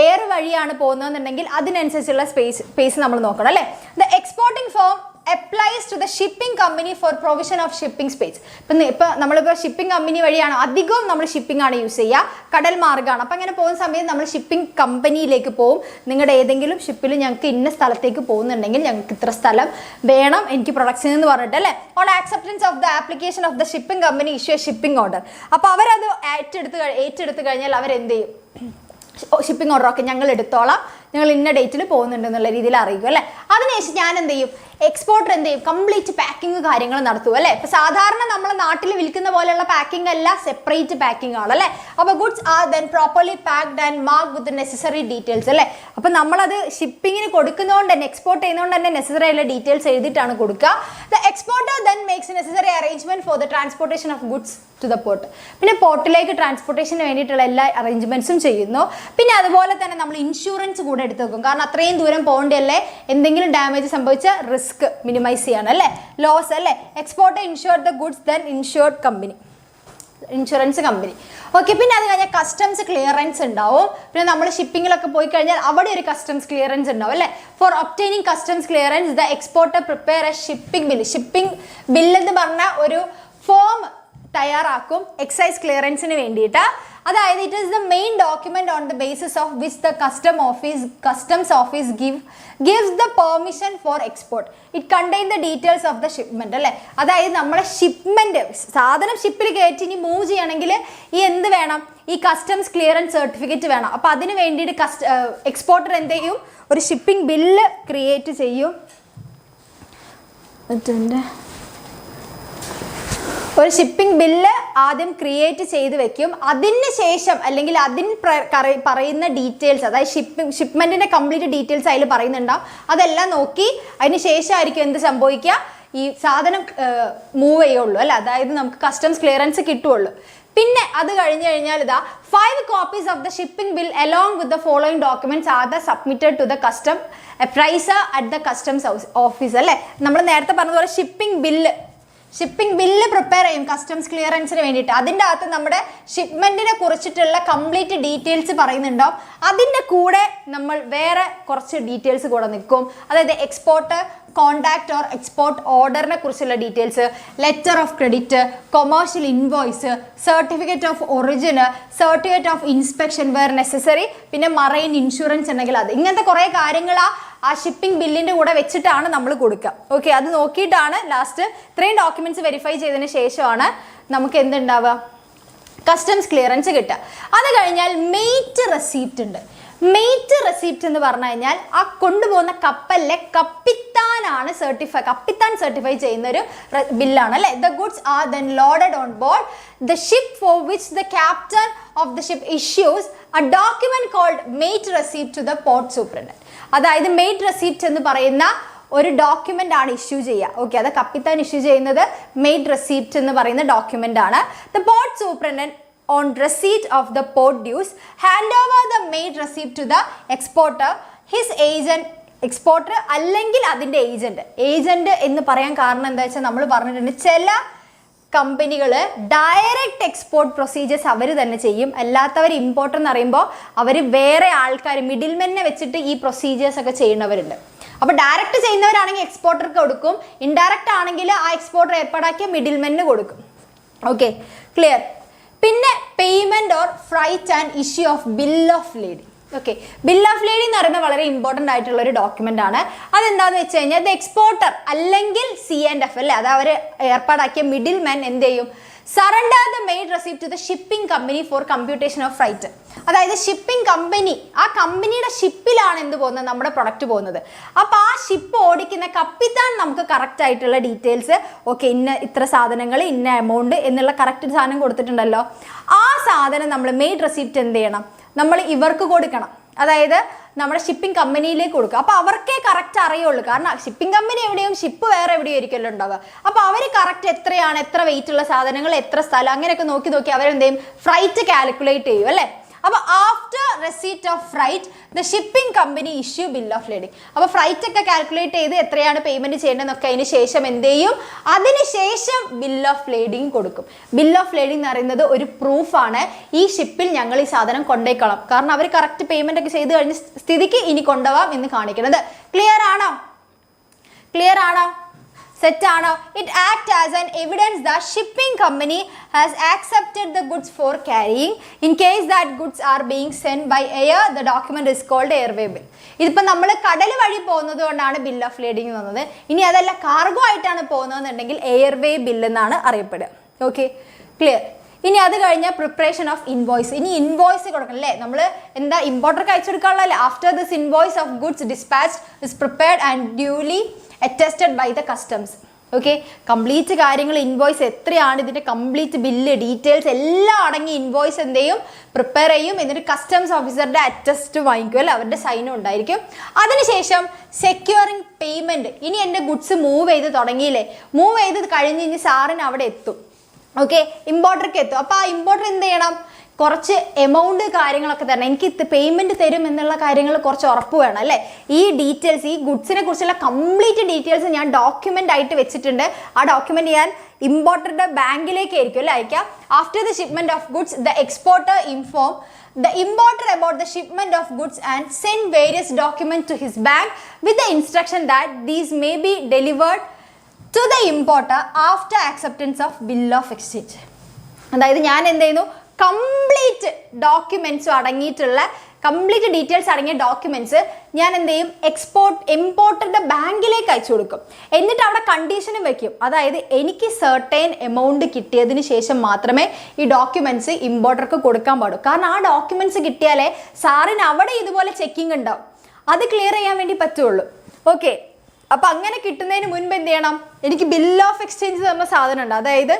എയർ വഴിയാണ് പോകുന്നതെന്നുണ്ടെങ്കിൽ അതിനനുസരിച്ചുള്ള സ്പേസ് നമ്മൾ നോക്കണം അല്ലേ. The exporting firm applies to the shipping company for provision of shipping space. ഇപ്പം നമ്മളിപ്പോൾ ഷിപ്പിംഗ് കമ്പനി വഴിയാണ് അധികവും നമ്മൾ ഷിപ്പിംഗ് ആണ് യൂസ് ചെയ്യുക, കടൽ മാർഗ്ഗമാണ്. അപ്പം അങ്ങനെ പോകുന്ന സമയത്ത് നമ്മൾ ഷിപ്പിംഗ് കമ്പനിയിലേക്ക് പോകും. നിങ്ങളുടെ ഏതെങ്കിലും ഷിപ്പിൽ ഞങ്ങൾക്ക് ഇന്ന സ്ഥലത്തേക്ക് പോകുന്നുണ്ടെങ്കിൽ ഞങ്ങൾക്ക് ഇത്ര സ്ഥലം വേണം എനിക്ക് പ്രൊഡക്ഷൻ എന്ന് പറഞ്ഞിട്ട് അല്ലേ. On acceptance of the application of the shipping company issue A shipping order. അപ്പോൾ അവരത് ഏറ്റെടുത്ത് കഴിഞ്ഞാൽ അവരെന്ത് ചെയ്യും, ഷിപ്പിംഗ് ഓർഡർ ഒക്കെ ഞങ്ങൾ എടുത്തോളാം, ഞങ്ങൾ ഇന്ന ഡേറ്റിൽ പോകുന്നുണ്ടെന്നുള്ള രീതിയിൽ അറിയിക്കും അല്ലേ. അതിനുശേഷം ഞാൻ എന്ത് ചെയ്യും, എക്സ്പോർട്ടർ എന്ത് ചെയ്യും, കംപ്ലീറ്റ് പാക്കിങ് കാര്യങ്ങൾ നടത്തും അല്ലേ. ഇപ്പം സാധാരണ നമ്മൾ നാട്ടിൽ വിൽക്കുന്ന പോലെയുള്ള പാക്കിംഗ് അല്ല, സെപ്പറേറ്റ് പാക്കിംഗ് ആണ് അല്ലേ. അപ്പോൾ goods are then properly packed and mark with necessary details അല്ലേ. അപ്പം നമ്മളത് ഷിപ്പിങ്ങിന് കൊടുക്കുന്നതുകൊണ്ട് തന്നെ, എക്സ്പോർട്ട് ചെയ്യുന്നതുകൊണ്ട് തന്നെ നെസസറി ആയിട്ടുള്ള ഡീറ്റെയിൽസ് എഴുതിയിട്ടാണ് കൊടുക്കുക. The exporter then makes necessary arrangement for the transportation of goods to the port. പിന്നെ പോർട്ടിലേക്ക് ട്രാൻസ്പോർട്ടേഷന് വേണ്ടിയിട്ടുള്ള എല്ലാ അറേഞ്ച്മെന്റ്സും ചെയ്യുന്നു. പിന്നെ അതുപോലെ തന്നെ നമ്മൾ ഇൻഷുറൻസ് കൂടെ എടുത്ത് വെക്കും, കാരണം അത്രയും ദൂരം പോകണ്ടല്ലേ, എന്തെങ്കിലും ഡാമേജ് സംഭവിച്ച റിസ്ക് മിനിമൈസ് ചെയ്യണം അല്ലേ, ലോസ് അല്ലേ. Exporter insure the goods then insured company, insurance company. Okay, പിന്നെ അത് കഴിഞ്ഞാൽ കസ്റ്റംസ് ക്ലിയറൻസ് ഉണ്ടാവും. പിന്നെ നമ്മൾ ഷിപ്പിങ്ങിലൊക്കെ പോയി കഴിഞ്ഞാൽ അവിടെ ഒരു കസ്റ്റംസ് ക്ലിയറൻസ് ഉണ്ടാവും അല്ലേ. For obtaining customs clearance the exporter prepare a shipping bill. Shipping bill എന്ന് പറഞ്ഞ ഒരു ഫോം തയ്യാറാക്കും എക്സൈസ് ക്ലിയറൻസിന് വേണ്ടിയിട്ട്. അതായത് it is the main document on the basis of which the customs office gives the permission for export. It contains the details of the shipment അല്ലേ. അതായത് നമ്മളെ ഷിപ്മെന്റ്, സാധനം ഷിപ്പിൽ കയറ്റി ഇനി മൂവ് ചെയ്യണമെങ്കിൽ ഈ എന്ത് വേണം, ഈ കസ്റ്റംസ് ക്ലിയറൻസ് സർട്ടിഫിക്കറ്റ് വേണം. അപ്പോൾ അതിന് വേണ്ടിയിട്ട് എക്സ്പോർട്ടർ എന്ത് ചെയ്യും, ഒരു ഷിപ്പിംഗ് ബില്ല് ക്രിയേറ്റ് ചെയ്യും. ഒരു ഷിപ്പിംഗ് ബില്ല് ആദ്യം ക്രിയേറ്റ് ചെയ്ത് വെക്കും. അതിന് ശേഷം അല്ലെങ്കിൽ അതിന് പറയുന്ന ഡീറ്റെയിൽസ്, അതായത് ഷിപ്മെൻറ്റിൻ്റെ കംപ്ലീറ്റ് ഡീറ്റെയിൽസ് അതിൽ പറയുന്നുണ്ടാവും. അതെല്ലാം നോക്കി അതിന് ശേഷമായിരിക്കും എന്ത് സംഭവിക്കുക, ഈ സാധനം മൂവ് ചെയ്യുള്ളൂ അല്ല, അതായത് നമുക്ക് കസ്റ്റംസ് ക്ലിയറൻസ് കിട്ടുള്ളൂ. പിന്നെ അത് കഴിഞ്ഞ് കഴിഞ്ഞാൽ ഇതാ 5 copies of the shipping bill along with the following documents are the submitted to the custom appraiser at the customs office അല്ലേ. നമ്മൾ നേരത്തെ പറഞ്ഞതുപോലെ ഷിപ്പിംഗ് ബില്ല് പ്രിപ്പയർ ചെയ്യും കസ്റ്റംസ് ക്ലിയറൻസിന് വേണ്ടിയിട്ട്. അതിൻ്റെ അകത്ത് നമ്മുടെ ഷിപ്മെൻറ്റിനെ കുറിച്ചിട്ടുള്ള കംപ്ലീറ്റ് ഡീറ്റെയിൽസ് പറയുന്നുണ്ടാവും. അതിൻ്റെ കൂടെ നമ്മൾ വേറെ കുറച്ച് ഡീറ്റെയിൽസ് കൂടെ നിൽക്കും. അതായത് എക്സ്പോർട്ട് കോണ്ടാക്ട് ഓർ എക്സ്പോർട്ട് ഓർഡറിനെ കുറിച്ചുള്ള details, letter of credit, commercial invoice, certificate of origin, certificate of inspection where necessary, പിന്നെ മറൈൻ ഇൻഷുറൻസ് ഉണ്ടെങ്കിൽ അത്, ഇങ്ങനത്തെ കുറേ കാര്യങ്ങൾ ആ ഷിപ്പിംഗ് ബില്ലിൻ്റെ കൂടെ വെച്ചിട്ടാണ് നമ്മൾ കൊടുക്കുക. ഓക്കെ, അത് നോക്കിയിട്ടാണ് ലാസ്റ്റ് ഇത്രയും ഡോക്യുമെന്റ്സ് വെരിഫൈ ചെയ്തതിന് ശേഷമാണ് നമുക്ക് എന്തുണ്ടാവുക, കസ്റ്റംസ് ക്ലിയറൻസ് കിട്ടുക. അത് കഴിഞ്ഞാൽ മെയ്റ്റ് റെസീപ്റ്റ് ഉണ്ട്. മെയ്റ്റ് റെസീപ്റ്റ് എന്ന് പറഞ്ഞു കഴിഞ്ഞാൽ ആ കൊണ്ടുപോകുന്ന കപ്പലിലെ കപ്പിത്താൻ സർട്ടിഫൈ ചെയ്യുന്ന ഒരു ബില്ലാണ് അല്ലേ. The goods are then loaded on board the ship for which the captain of the ship issues a document called mate receipt to the port superintendent. അതായത് മെയ്റ്റ് റെസീപ്റ്റ് എന്ന് പറയുന്ന ഒരു ഡോക്യുമെന്റ് ആണ് ഇഷ്യൂ ചെയ്യുക. ഓക്കെ, അത് കപ്പിത്താൻ ഇഷ്യൂ ചെയ്യുന്നത് മെയ്റ്റ് റെസീപ്റ്റ് എന്ന് പറയുന്ന ഡോക്യുമെന്റ് ആണ്. The port superintendent on receipt of the port dues hand over the made receipt to the exporter, his agent, exporter അല്ലെങ്കിൽ അതിൻ്റെ ഏജന്റ് എന്ന് പറയാൻ കാരണം എന്താ വെച്ചാൽ നമ്മൾ പറഞ്ഞിട്ടുണ്ട് ചില കമ്പനികൾ ഡയറക്റ്റ് എക്സ്പോർട്ട് പ്രൊസീജിയേഴ്സ് അവർ തന്നെ ചെയ്യും. അല്ലാത്തവർ ഇമ്പോർട്ടർ എന്ന് പറയുമ്പോൾ അവർ വേറെ ആൾക്കാർ മിഡിൽമെന്നെ വെച്ചിട്ട് ഈ പ്രൊസീജിയേഴ്സ് ഒക്കെ ചെയ്യുന്നവരുണ്ട്. അപ്പോൾ ഡയറക്റ്റ് ചെയ്യുന്നവരാണെങ്കിൽ എക്സ്പോർട്ടർക്ക് കൊടുക്കും, ഇൻഡയറക്റ്റ് ആണെങ്കിൽ ആ എക്സ്പോർട്ടർ ഏർപ്പാടാക്കിയ മിഡിൽമെന്ന് കൊടുക്കും. Okay, clear. പിന്നെ payment or freight and issue of bill of lading. Okay, bill of lading എന്ന് പറയുമ്പോൾ വളരെ ഇമ്പോർട്ടൻ്റ് ആയിട്ടുള്ള ഒരു ഡോക്യുമെന്റ് ആണ്. അതെന്താണെന്ന് വെച്ച് കഴിഞ്ഞാൽ ദ എക്സ്പോർട്ടർ അല്ലെങ്കിൽ C&F അല്ലേ, അത് അവർ ഏർപ്പാടാക്കിയ മിഡിൽ മാൻ എന്ത് ചെയ്യും, surrender the mate receipt to the shipping company for computation of freight. അതായത് ഷിപ്പിംഗ് കമ്പനി, ആ കമ്പനിയുടെ ഷിപ്പിലാണ് എന്ത് പോകുന്നത്, നമ്മുടെ പ്രൊഡക്റ്റ് പോകുന്നത്. അപ്പോൾ ആ ഷിപ്പ് ഓടിക്കുന്ന കപ്പിത്താൻ നമുക്ക് കറക്റ്റ് ആയിട്ടുള്ള ഡീറ്റെയിൽസ്, ഓക്കെ ഇത്ര സാധനങ്ങൾ ഇന്ന എമൗണ്ട് എന്നുള്ള കറക്റ്റ് സാധനം കൊടുത്തിട്ടുണ്ടല്ലോ, ആ സാധനം നമ്മൾ മെയ്ഡ് റെസിപ്റ്റ് എന്ത് ചെയ്യണം, നമ്മൾ ഇവർക്ക് കൊടുക്കണം. അതായത് നമ്മുടെ ഷിപ്പിംഗ് കമ്പനിയിലേക്ക് കൊടുക്കുക. അപ്പോൾ അവർക്കേ കറക്റ്റ് അറിയുള്ളൂ, കാരണം ഷിപ്പിംഗ് കമ്പനി എവിടെയും ഷിപ്പ് വേറെ എവിടെയും ആയിരിക്കുമല്ലോ ഉണ്ടാവുക. അപ്പോൾ അവർ കറക്റ്റ് എത്രയാണ്, എത്ര വെയിറ്റ് ഉള്ള സാധനങ്ങൾ, എത്ര സ്ഥലം, അങ്ങനെയൊക്കെ നോക്കി അവരെന്ത് ചെയ്യും, ഫ്രൈറ്റ് കാൽക്കുലേറ്റ് ചെയ്യും അല്ലേ. അപ്പോൾ after receipt of freight the shipping company issue bill of lading. അപ്പോൾ ഫ്രൈറ്റ് ഒക്കെ കാൽക്കുലേറ്റ് ചെയ്ത് എത്രയാണ് പേയ്മെന്റ് ചെയ്യേണ്ടതെന്നൊക്കെ അതിന് ശേഷം എന്ത് ചെയ്യും, അതിനുശേഷം ബിൽ ഓഫ് ലേഡിംഗ് കൊടുക്കും. ബിൽ ഓഫ് ലേഡിംഗ് എന്ന് പറയുന്നത് ഒരു പ്രൂഫാണ്, ഈ ഷിപ്പിൽ ഞങ്ങൾ ഈ സാധനം കൊണ്ടേക്കണം, കാരണം അവർ കറക്റ്റ് പേയ്മെന്റ് ഒക്കെ ചെയ്ത് കഴിഞ്ഞ സ്ഥിതിക്ക് ഇനി കൊണ്ടുപോകാം എന്ന് കാണിക്കുന്നത്. ക്ലിയർ ആണോ? ക്ലിയർ ആണോ? സെറ്റ് ആണോ? It act as an evidence that shipping company has accepted the goods for carrying. In case that goods are being send by air the document is called airway bill. ഇതിപ്പോൾ നമ്മൾ കടൽ വഴി പോകുന്നത് കൊണ്ടാണ് ബിൽ ഓഫ് ലേഡിംഗ് വന്നത്. ഇനി അതല്ല കാർഗോ ആയിട്ടാണ് പോകുന്നതെന്നുണ്ടെങ്കിൽ എയർവേ ബിൽ എന്നാണ് അറിയപ്പെടുക. Okay, clear. ഇനി അത് കഴിഞ്ഞാൽ പ്രിപ്പറേഷൻ ഓഫ് ഇൻവോയ്സ്. ഇനി ഇൻവോയ്സ് കൊടുക്കണം അല്ലേ, നമ്മൾ എന്താ ഇമ്പോർട്ടർക്ക് അയച്ചു കൊടുക്കാനുള്ളതല്ലേ. After this invoice of goods dispatched is prepared and duly attested by the customs. Okay, complete കാര്യങ്ങൾ ഇൻവോയ്സ് എത്രയാണ്, ഇതിൻ്റെ കംപ്ലീറ്റ് ബില്ല് ഡീറ്റെയിൽസ് എല്ലാം അടങ്ങി ഇൻവോയ്സ് എന്ത് ചെയ്യും, പ്രിപ്പയർ ചെയ്യും. എന്നിട്ട് കസ്റ്റംസ് ഓഫീസറുടെ അറ്റസ്റ്റ് വാങ്ങിക്കും അല്ലേ, അവരുടെ സൈനും ഉണ്ടായിരിക്കും. അതിനുശേഷം സെക്യൂറിങ് പേയ്മെൻറ്റ്. ഇനി എൻ്റെ ഗുഡ്സ് മൂവ് ചെയ്ത് തുടങ്ങിയില്ലേ, മൂവ് ചെയ്ത് കഴിഞ്ഞ് ഇനി സാറിന് അവിടെ എത്തും. ഓക്കെ, ഇമ്പോർട്ടർക്ക് എത്തും. അപ്പോൾ ആ ഇമ്പോർട്ടർ എന്ത് ചെയ്യണം, കുറച്ച് എമൗണ്ട് കാര്യങ്ങളൊക്കെ തരണം, എനിക്ക് പേയ്മെന്റ് തരും എന്നുള്ള കാര്യങ്ങൾ കുറച്ച് ഉറപ്പ് വേണം അല്ലേ. ഈ ഡീറ്റെയിൽസ്, ഈ ഗുഡ്സിനെ കുറിച്ചുള്ള കംപ്ലീറ്റ് ഡീറ്റെയിൽസ് ഞാൻ ഡോക്യുമെന്റ് ആയിട്ട് വെച്ചിട്ടുണ്ട്. ആ ഡോക്യുമെന്റ് ഞാൻ ഇമ്പോർട്ടറുടെ ബാങ്കിലേക്ക് ആയിരിക്കും അല്ലേ അയക്കാം. After the shipment of goods the exporter inform the importer about the shipment of goods and send various documents to his bank with the instruction that these may be delivered to the importer after acceptance of bill of exchange. അതായത് ഞാൻ എന്ത് ചെയ്യുന്നു, കംപ്ലീറ്റ് ഡോക്യുമെന്റ്സും അടങ്ങിയിട്ടുള്ള കംപ്ലീറ്റ് ഡീറ്റെയിൽസ് അടങ്ങിയ ഡോക്യുമെന്റ്സ് ഞാൻ എന്ത് ചെയ്യും, ഇമ്പോർട്ടറുടെ ബാങ്കിലേക്ക് അയച്ചു കൊടുക്കും. എന്നിട്ട് അവിടെ കണ്ടീഷനും വെക്കും. അതായത് എനിക്ക് സെർട്ടൈൻ എമൗണ്ട് കിട്ടിയതിന് ശേഷം മാത്രമേ ഈ ഡോക്യുമെന്റ്സ് ഇമ്പോർട്ടർക്ക് കൊടുക്കാൻ പാടൂ. കാരണം ആ ഡോക്യുമെന്റ്സ് കിട്ടിയാലേ സാറിന് അവിടെ ഇതുപോലെ ചെക്കിംഗ് ഉണ്ടാവും, അത് ക്ലിയർ ചെയ്യാൻ വേണ്ടി പറ്റുള്ളൂ. ഓക്കെ, അപ്പം അങ്ങനെ കിട്ടുന്നതിന് മുൻപ് എന്ത് ചെയ്യണം, എനിക്ക് ബിൽ ഓഫ് എക്സ്ചേഞ്ച് തന്ന സാധനം ഉണ്ട്. അതായത്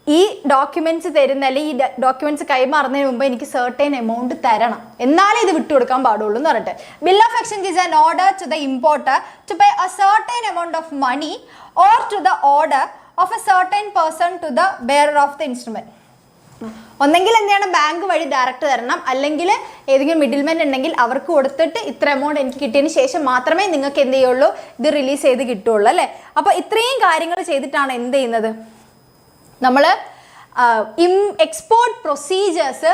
ഈ ഡോക്യുമെന്റ്സ് തരുന്ന അല്ലെങ്കിൽ ഈ ഡോക്യുമെന്റ്സ് കൈമാറുന്നതിന് മുമ്പ് എനിക്ക് സെർട്ടൈൻ എമൗണ്ട് തരണം, എന്നാലേ ഇത് വിട്ടുകൊടുക്കാൻ പാടുള്ളൂ എന്ന് പറഞ്ഞിട്ട്. Bill of exchange is an order to the importer to pay a certain amount of money or to the order of a certain person to the bearer of the instrument. ഒന്നെങ്കിൽ എന്ത് ചെയ്യണം, ബാങ്ക് വഴി ഡയറക്റ്റ് തരണം, അല്ലെങ്കിൽ ഏതെങ്കിലും മിഡിൽമെൻ ഉണ്ടെങ്കിൽ അവർക്ക് കൊടുത്തിട്ട് ഇത്ര എമൗണ്ട് എനിക്ക് കിട്ടിയതിന് ശേഷം മാത്രമേ നിങ്ങൾക്ക് എന്ത് ചെയ്യുള്ളൂ, ഇത് റിലീസ് ചെയ്ത് കിട്ടുള്ളൂ അല്ലേ. അപ്പോൾ ഇത്രയും കാര്യങ്ങൾ ചെയ്തിട്ടാണ് എന്ത് ചെയ്യുന്നത്, നമ്മൾ എക്സ്പോർട്ട് പ്രൊസീജിയേഴ്സ്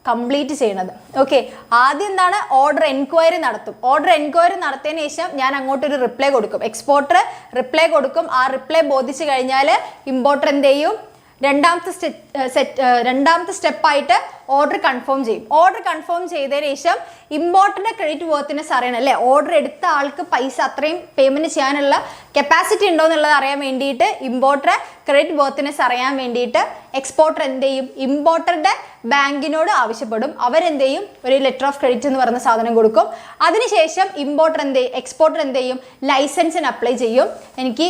കംപ്ലീറ്റ് ചെയ്യണത്. ഓക്കെ, ആദ്യം എന്താണ്, ഓർഡർ എൻക്വയറി നടത്തും. ഓർഡർ എൻക്വയറി നടത്തിയതിന് ശേഷം ഞാൻ അങ്ങോട്ടൊരു റിപ്ലൈ കൊടുക്കും, എക്സ്പോർട്ടർ റിപ്ലൈ കൊടുക്കും. ആ റിപ്ലൈ ബോധിച്ചു കഴിഞ്ഞാൽ ഇമ്പോർട്ടർ എന്ത് ചെയ്യും, രണ്ടാമത്തെ സ്റ്റെപ്പായിട്ട് ഓർഡർ കൺഫേം ചെയ്യും. ഓർഡർ കൺഫേം ചെയ്തതിന് ശേഷം ഇമ്പോർട്ടൻ്റെ ക്രെഡിറ്റ് വർത്തിനെസ് അറിയണം അല്ലേ. ഓർഡർ എടുത്ത ആൾക്ക് പൈസ അത്രയും പേയ്മെൻറ്റ് ചെയ്യാനുള്ള കപ്പാസിറ്റി ഉണ്ടോ എന്നുള്ളത് അറിയാൻ വേണ്ടിയിട്ട്, ഇമ്പോർട്ടറെ ക്രെഡിറ്റ് വർത്തിനെസ് അറിയാൻ വേണ്ടിയിട്ട് എക്സ്പോർട്ടർ എന്ത് ചെയ്യും, ഇമ്പോർട്ടറുടെ ബാങ്കിനോട് ആവശ്യപ്പെടും. അവരെന്ത് ചെയ്യും, ഒരു ലെറ്റർ ഓഫ് ക്രെഡിറ്റ് എന്ന് പറയുന്ന സാധനം കൊടുക്കും. അതിനുശേഷം എക്സ്പോർട്ടർ എന്ത് ചെയ്യും, ലൈസൻസിന് അപ്ലൈ ചെയ്യും. എനിക്ക്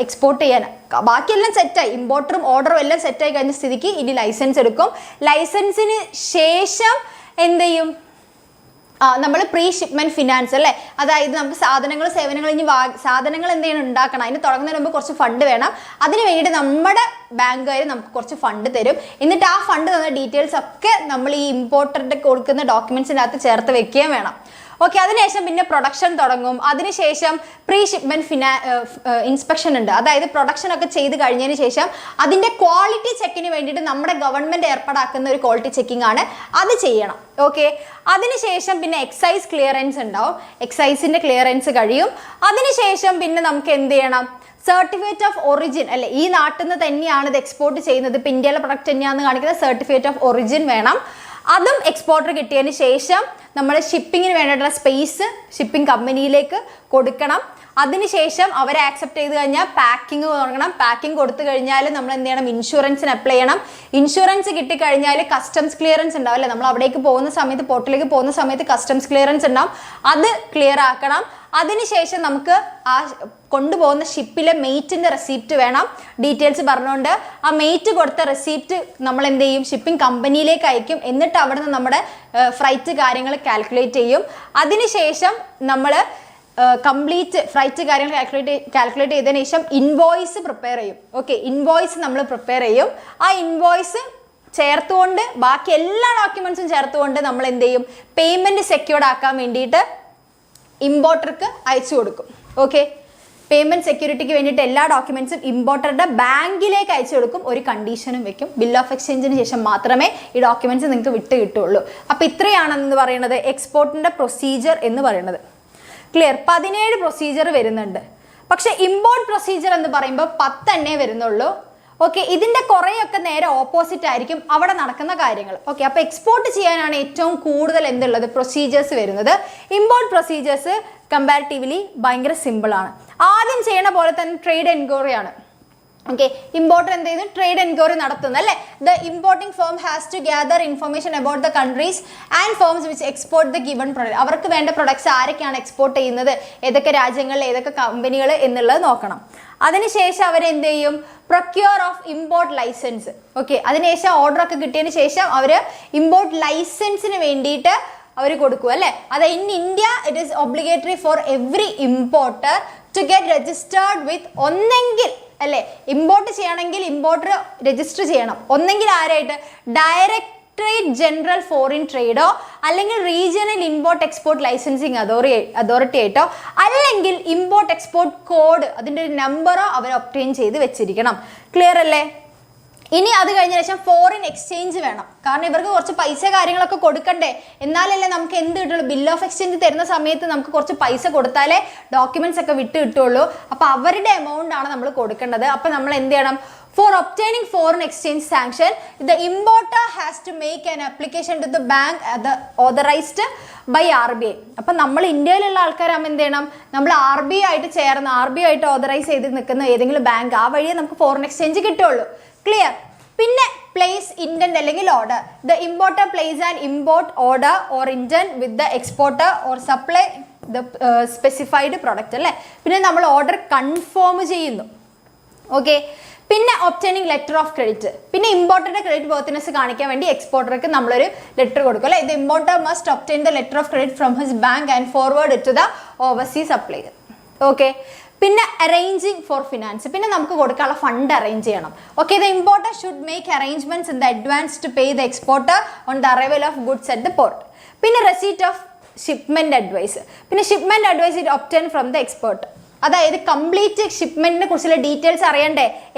എക്സ്പോർട്ട് ചെയ്യാൻ ബാക്കിയെല്ലാം സെറ്റായി, ഇമ്പോർട്ടറും ഓർഡറും എല്ലാം സെറ്റായി കഴിഞ്ഞ സ്ഥിതിക്ക് ഇനി ലൈസൻസ് എടുക്കും. ലൈസൻസിന് ശേഷം എന്ത് ചെയ്യും, നമ്മൾ പ്രീ ഷിപ്മെന്റ് ഫിനാൻസ് അല്ലേ. അതായത് നമുക്ക് സാധനങ്ങൾ സേവനങ്ങൾ ഇനി സാധനങ്ങൾ എന്ത് ചെയ്യണം, ഉണ്ടാക്കണം. അതിന് തുടങ്ങുന്നതിന് മുമ്പ് കുറച്ച് ഫണ്ട് വേണം. അതിന് വേണ്ടിയിട്ട് നമ്മുടെ ബാങ്കുകാർ നമുക്ക് കുറച്ച് ഫണ്ട് തരും. എന്നിട്ട് ആ ഫണ്ട് തന്ന ഡീറ്റെയിൽസ് ഒക്കെ നമ്മൾ ഈ ഇമ്പോർട്ടറുടെ കൊടുക്കുന്ന ഡോക്യുമെന്റ്സിൻ്റെ അകത്ത് ചേർത്ത് വെക്കുകയും വേണം. ഓക്കെ, അതിനുശേഷം പിന്നെ പ്രൊഡക്ഷൻ തുടങ്ങും. അതിനുശേഷം പ്രീ ഷിപ്മെന്റ് ഇൻസ്പെക്ഷൻ ഉണ്ട്. അതായത് പ്രൊഡക്ഷൻ ഒക്കെ ചെയ്ത് കഴിഞ്ഞതിന് ശേഷം അതിൻ്റെ ക്വാളിറ്റി ചെക്കിന് വേണ്ടിയിട്ട് നമ്മുടെ ഗവൺമെൻറ് ഏർപ്പാടാക്കുന്ന ഒരു ക്വാളിറ്റി ചെക്കിംഗ് ആണ്, അത് ചെയ്യണം. ഓക്കെ, അതിനുശേഷം പിന്നെ എക്സൈസ് ക്ലിയറൻസ് ഉണ്ടാവും. എക്സൈസിൻ്റെ ക്ലിയറൻസ് കഴിയും. അതിനുശേഷം പിന്നെ നമുക്ക് എന്ത് ചെയ്യണം, സർട്ടിഫിക്കറ്റ് ഓഫ് ഒറിജിൻ അല്ലെ, ഈ നാട്ടിൽ നിന്ന് തന്നെയാണ് ഇത് എക്സ്പോർട്ട് ചെയ്യുന്നത്, ഇപ്പം ഇന്ത്യയിലെ പ്രൊഡക്റ്റ് തന്നെയാണെന്ന് കാണിക്കുന്ന സർട്ടിഫിക്കറ്റ് ഓഫ് ഒറിജിൻ വേണം. അതും എക്സ്പോർട്ടർ കിട്ടിയതിന് ശേഷം നമ്മൾ ഷിപ്പിങ്ങിന് വേണ്ടിയിട്ടുള്ള സ്പേസ് ഷിപ്പിംഗ് കമ്പനിയിലേക്ക് കൊടുക്കണം. അതിനുശേഷം അവരെ ആക്സെപ്റ്റ് ചെയ്ത് കഴിഞ്ഞാൽ പാക്കിംഗ് തുടങ്ങണം. പാക്കിംഗ് കൊടുത്തു കഴിഞ്ഞാൽ നമ്മൾ എന്ത് ചെയ്യണം? ഇൻഷുറൻസിന് അപ്ലൈ ചെയ്യണം. ഇൻഷുറൻസ് കിട്ടിക്കഴിഞ്ഞാൽ കസ്റ്റംസ് ക്ലിയറൻസ് ഉണ്ടാവും അല്ലേ? നമ്മൾ അവിടേക്ക് പോകുന്ന സമയത്ത്, പോർട്ടിലേക്ക് പോകുന്ന സമയത്ത് കസ്റ്റംസ് ക്ലിയറൻസ് ഉണ്ടാവും. അത് ക്ലിയർ ആക്കണം. അതിനുശേഷം നമുക്ക് ആ കൊണ്ടുപോകുന്ന ഷിപ്പിലെ മെയ്റ്റിൻ്റെ റെസിപ്റ്റ് വേണം. ഡീറ്റെയിൽസ് പറഞ്ഞുകൊണ്ട് ആ മെയ്റ്റ് കൊടുത്ത റെസിപ്റ്റ് നമ്മൾ എന്ത് ചെയ്യും? ഷിപ്പിംഗ് കമ്പനിയിലേക്ക് അയക്കും. എന്നിട്ട് അവിടെ നിന്ന് നമ്മുടെ ഫ്രൈറ്റ് കാര്യങ്ങൾ കാൽക്കുലേറ്റ് ചെയ്യും. അതിനുശേഷം നമ്മൾ കംപ്ലീറ്റ് ഫ്രൈറ്റ് കാര്യങ്ങൾ കാൽക്കുലേറ്റ് ചെയ്തതിനു ശേഷം ഇൻവോയ്സ് പ്രിപ്പയർ ചെയ്യും. ഓക്കെ, ഇൻവോയ്സ് നമ്മൾ പ്രിപ്പയർ ചെയ്യും. ആ ഇൻവോയ്സ് ചേർത്തുകൊണ്ട് ബാക്കി എല്ലാ ഡോക്യുമെന്റ്സും ചേർത്തുകൊണ്ട് നമ്മൾ എന്ത് ചെയ്യും? പേയ്മെന്റ് സെക്യൂർഡ് ആക്കാൻ വേണ്ടിയിട്ട് ഇമ്പോർട്ടർക്ക് അയച്ചു കൊടുക്കും. ഓക്കെ, പേയ്മെന്റ് സെക്യൂരിറ്റിക്ക് വേണ്ടിയിട്ട് എല്ലാ ഡോക്യുമെന്റ്സും ഇമ്പോർട്ടറുടെ ബാങ്കിലേക്ക് അയച്ചു കൊടുക്കും. ഒരു കണ്ടീഷനും വെക്കും, ബിൽ ഓഫ് എക്സ്ചേഞ്ചിന് ശേഷം മാത്രമേ ഈ ഡോക്യുമെന്റ്സ് നിങ്ങൾക്ക് വിട്ട് കിട്ടുള്ളൂ. അപ്പോൾ ഇത്രയാണെന്ന് പറയുന്നത് എക്സ്പോർട്ടിന്റെ പ്രൊസീജിയർ എന്ന് പറയുന്നത്. ക്ലിയർ? 17 പ്രൊസീജിയർ വരുന്നുണ്ട്. പക്ഷെ ഇമ്പോർട്ട് പ്രൊസീജിയർ എന്ന് പറയുമ്പോൾ 10 വരുന്നുള്ളൂ. ഓക്കെ, ഇതിന്റെ കുറേയൊക്കെ നേരെ ഓപ്പോസിറ്റ് ആയിരിക്കും അവിടെ നടക്കുന്ന കാര്യങ്ങൾ. ഓക്കെ, അപ്പോൾ എക്സ്പോർട്ട് ചെയ്യാനാണ് ഏറ്റവും കൂടുതൽ എന്തുള്ളത്? പ്രൊസീജിയേഴ്സ് വരുന്നത്. ഇമ്പോർട്ട് പ്രൊസീജിയേഴ്സ് കമ്പാരിറ്റീവ്ലി ഭയങ്കര സിമ്പിൾ ആണ്. ആദ്യം ചെയ്യണ പോലെ തന്നെ ട്രേഡ് എൻക്വയറി ആണ്. ഓക്കെ, ഇമ്പോർട്ടർ എന്ത് ചെയ്തു? ട്രേഡ് എൻക്വയറി നടത്തുന്നു അല്ലേ? The importing firm has to gather information about the countries and firms which export the given product. അവർക്ക് വേണ്ട പ്രൊഡക്ട്സ് ആരൊക്കെയാണ് എക്സ്പോർട്ട് ചെയ്യുന്നത്, ഏതൊക്കെ രാജ്യങ്ങളിൽ, ഏതൊക്കെ കമ്പനികൾ എന്നുള്ളത് നോക്കണം. അതിനുശേഷം അവരെന്ത് ചെയ്യും? Procure of import licence. Okay, അതിനുശേഷം ഓർഡർ ഒക്കെ കിട്ടിയതിന് ശേഷം അവർ ഇമ്പോർട്ട് ലൈസൻസിന് വേണ്ടിയിട്ട് അവർ കൊടുക്കും അല്ലേ? അത് in India it is obligatory for every importer to get registered with, ഒന്നെങ്കിൽ അല്ലേ ഇമ്പോർട്ട് ചെയ്യണമെങ്കിൽ ഇമ്പോർട്ടർ രജിസ്റ്റർ ചെയ്യണം. ഒന്നെങ്കിൽ ആരായിട്ട്? ഡയറക്ടറേറ്റ് ജനറൽ ഫോറിൻ ട്രേഡോ അല്ലെങ്കിൽ regional import export licensing authority ആയിട്ടോ, അല്ലെങ്കിൽ ഇമ്പോർട്ട് എക്സ്പോർട്ട് കോഡ് അതിൻ്റെ ഒരു നമ്പറോ അവർ ഒബ്റ്റെയിൻ ചെയ്ത് വെച്ചിരിക്കണം. ക്ലിയർ അല്ലേ? ഇനി അത് കഴിഞ്ഞ ശേഷം ഫോറിൻ എക്സ്ചേഞ്ച് വേണം. കാരണം ഇവർക്ക് കുറച്ച് പൈസ കാര്യങ്ങളൊക്കെ കൊടുക്കണ്ടേ, എന്നാലല്ലേ നമുക്ക് എന്ത് കിട്ടുള്ളൂ? ബിൽ ഓഫ് എക്സ്ചേഞ്ച് തരുന്ന സമയത്ത് നമുക്ക് കുറച്ച് പൈസ കൊടുത്താലേ ഡോക്യുമെന്റ്സ് ഒക്കെ വിട്ട് കിട്ടുള്ളൂ. അപ്പോൾ അവരുടെ എമൗണ്ട് ആണ് നമ്മൾ കൊടുക്കേണ്ടത്. അപ്പോൾ നമ്മൾ എന്ത് ചെയ്യണം? For obtaining foreign exchange sanction, the importer has to make an application to the bank authorized by RBI. അപ്പം നമ്മൾ ഇന്ത്യയിലുള്ള ആൾക്കാരാകുമ്പോൾ എന്ത് ചെയ്യണം? നമ്മൾ RBI ആയിട്ട് ചേർന്ന് RBI ആയിട്ട് ഓതറൈസ് ചെയ്ത് നിൽക്കുന്ന ഏതെങ്കിലും ബാങ്ക്, ആ വഴിയേ നമുക്ക് ഫോറിൻ എക്സ്ചേഞ്ച് കിട്ടുള്ളൂ. ക്ലിയർ? പിന്നെ പ്ലേസ് ഇൻഡന്റ് അല്ലെങ്കിൽ order. The importer place an import order or indent with the exporter or supply the specified product അല്ലേ? പിന്നെ നമ്മൾ ഓർഡർ കൺഫേം ചെയ്യുന്നു. ഓക്കെ, പിന്നെ ഒബ്റ്റെയിനിങ് ലെറ്റർ ഓഫ് ക്രെഡിറ്റ്. പിന്നെ ഇമ്പോർട്ടറുടെ ക്രെഡിറ്റ് വർത്തിനെസ് കാണിക്കാൻ വേണ്ടി എക്സ്പോർട്ടർക്ക് നമ്മളൊരു ലെറ്റർ കൊടുക്കും അല്ലേ? The importer must obtain the letter of credit from his bank and forward it to the overseas supplier. Okay, പിന്നെ അറേഞ്ചിങ് ഫോർ ഫിനാൻസ്. പിന്നെ നമുക്ക് കൊടുക്കാനുള്ള ഫണ്ട് അറേഞ്ച് ചെയ്യണം. Okay, the importer should make arrangements in the advance to pay the exporter on the arrival of goods at the port. പിന്നെ റെസീറ്റ് ഓഫ് ഷിപ്മെന്റ് അഡ്വൈസ്. പിന്നെ shipment advice it obtain from the exporter. അതായത് കംപ്ലീറ്റ് ഷിപ്മെന്റിനെ കുറിച്ചുള്ള ഡീറ്റെയിൽസ് അറിയണ്ടേ?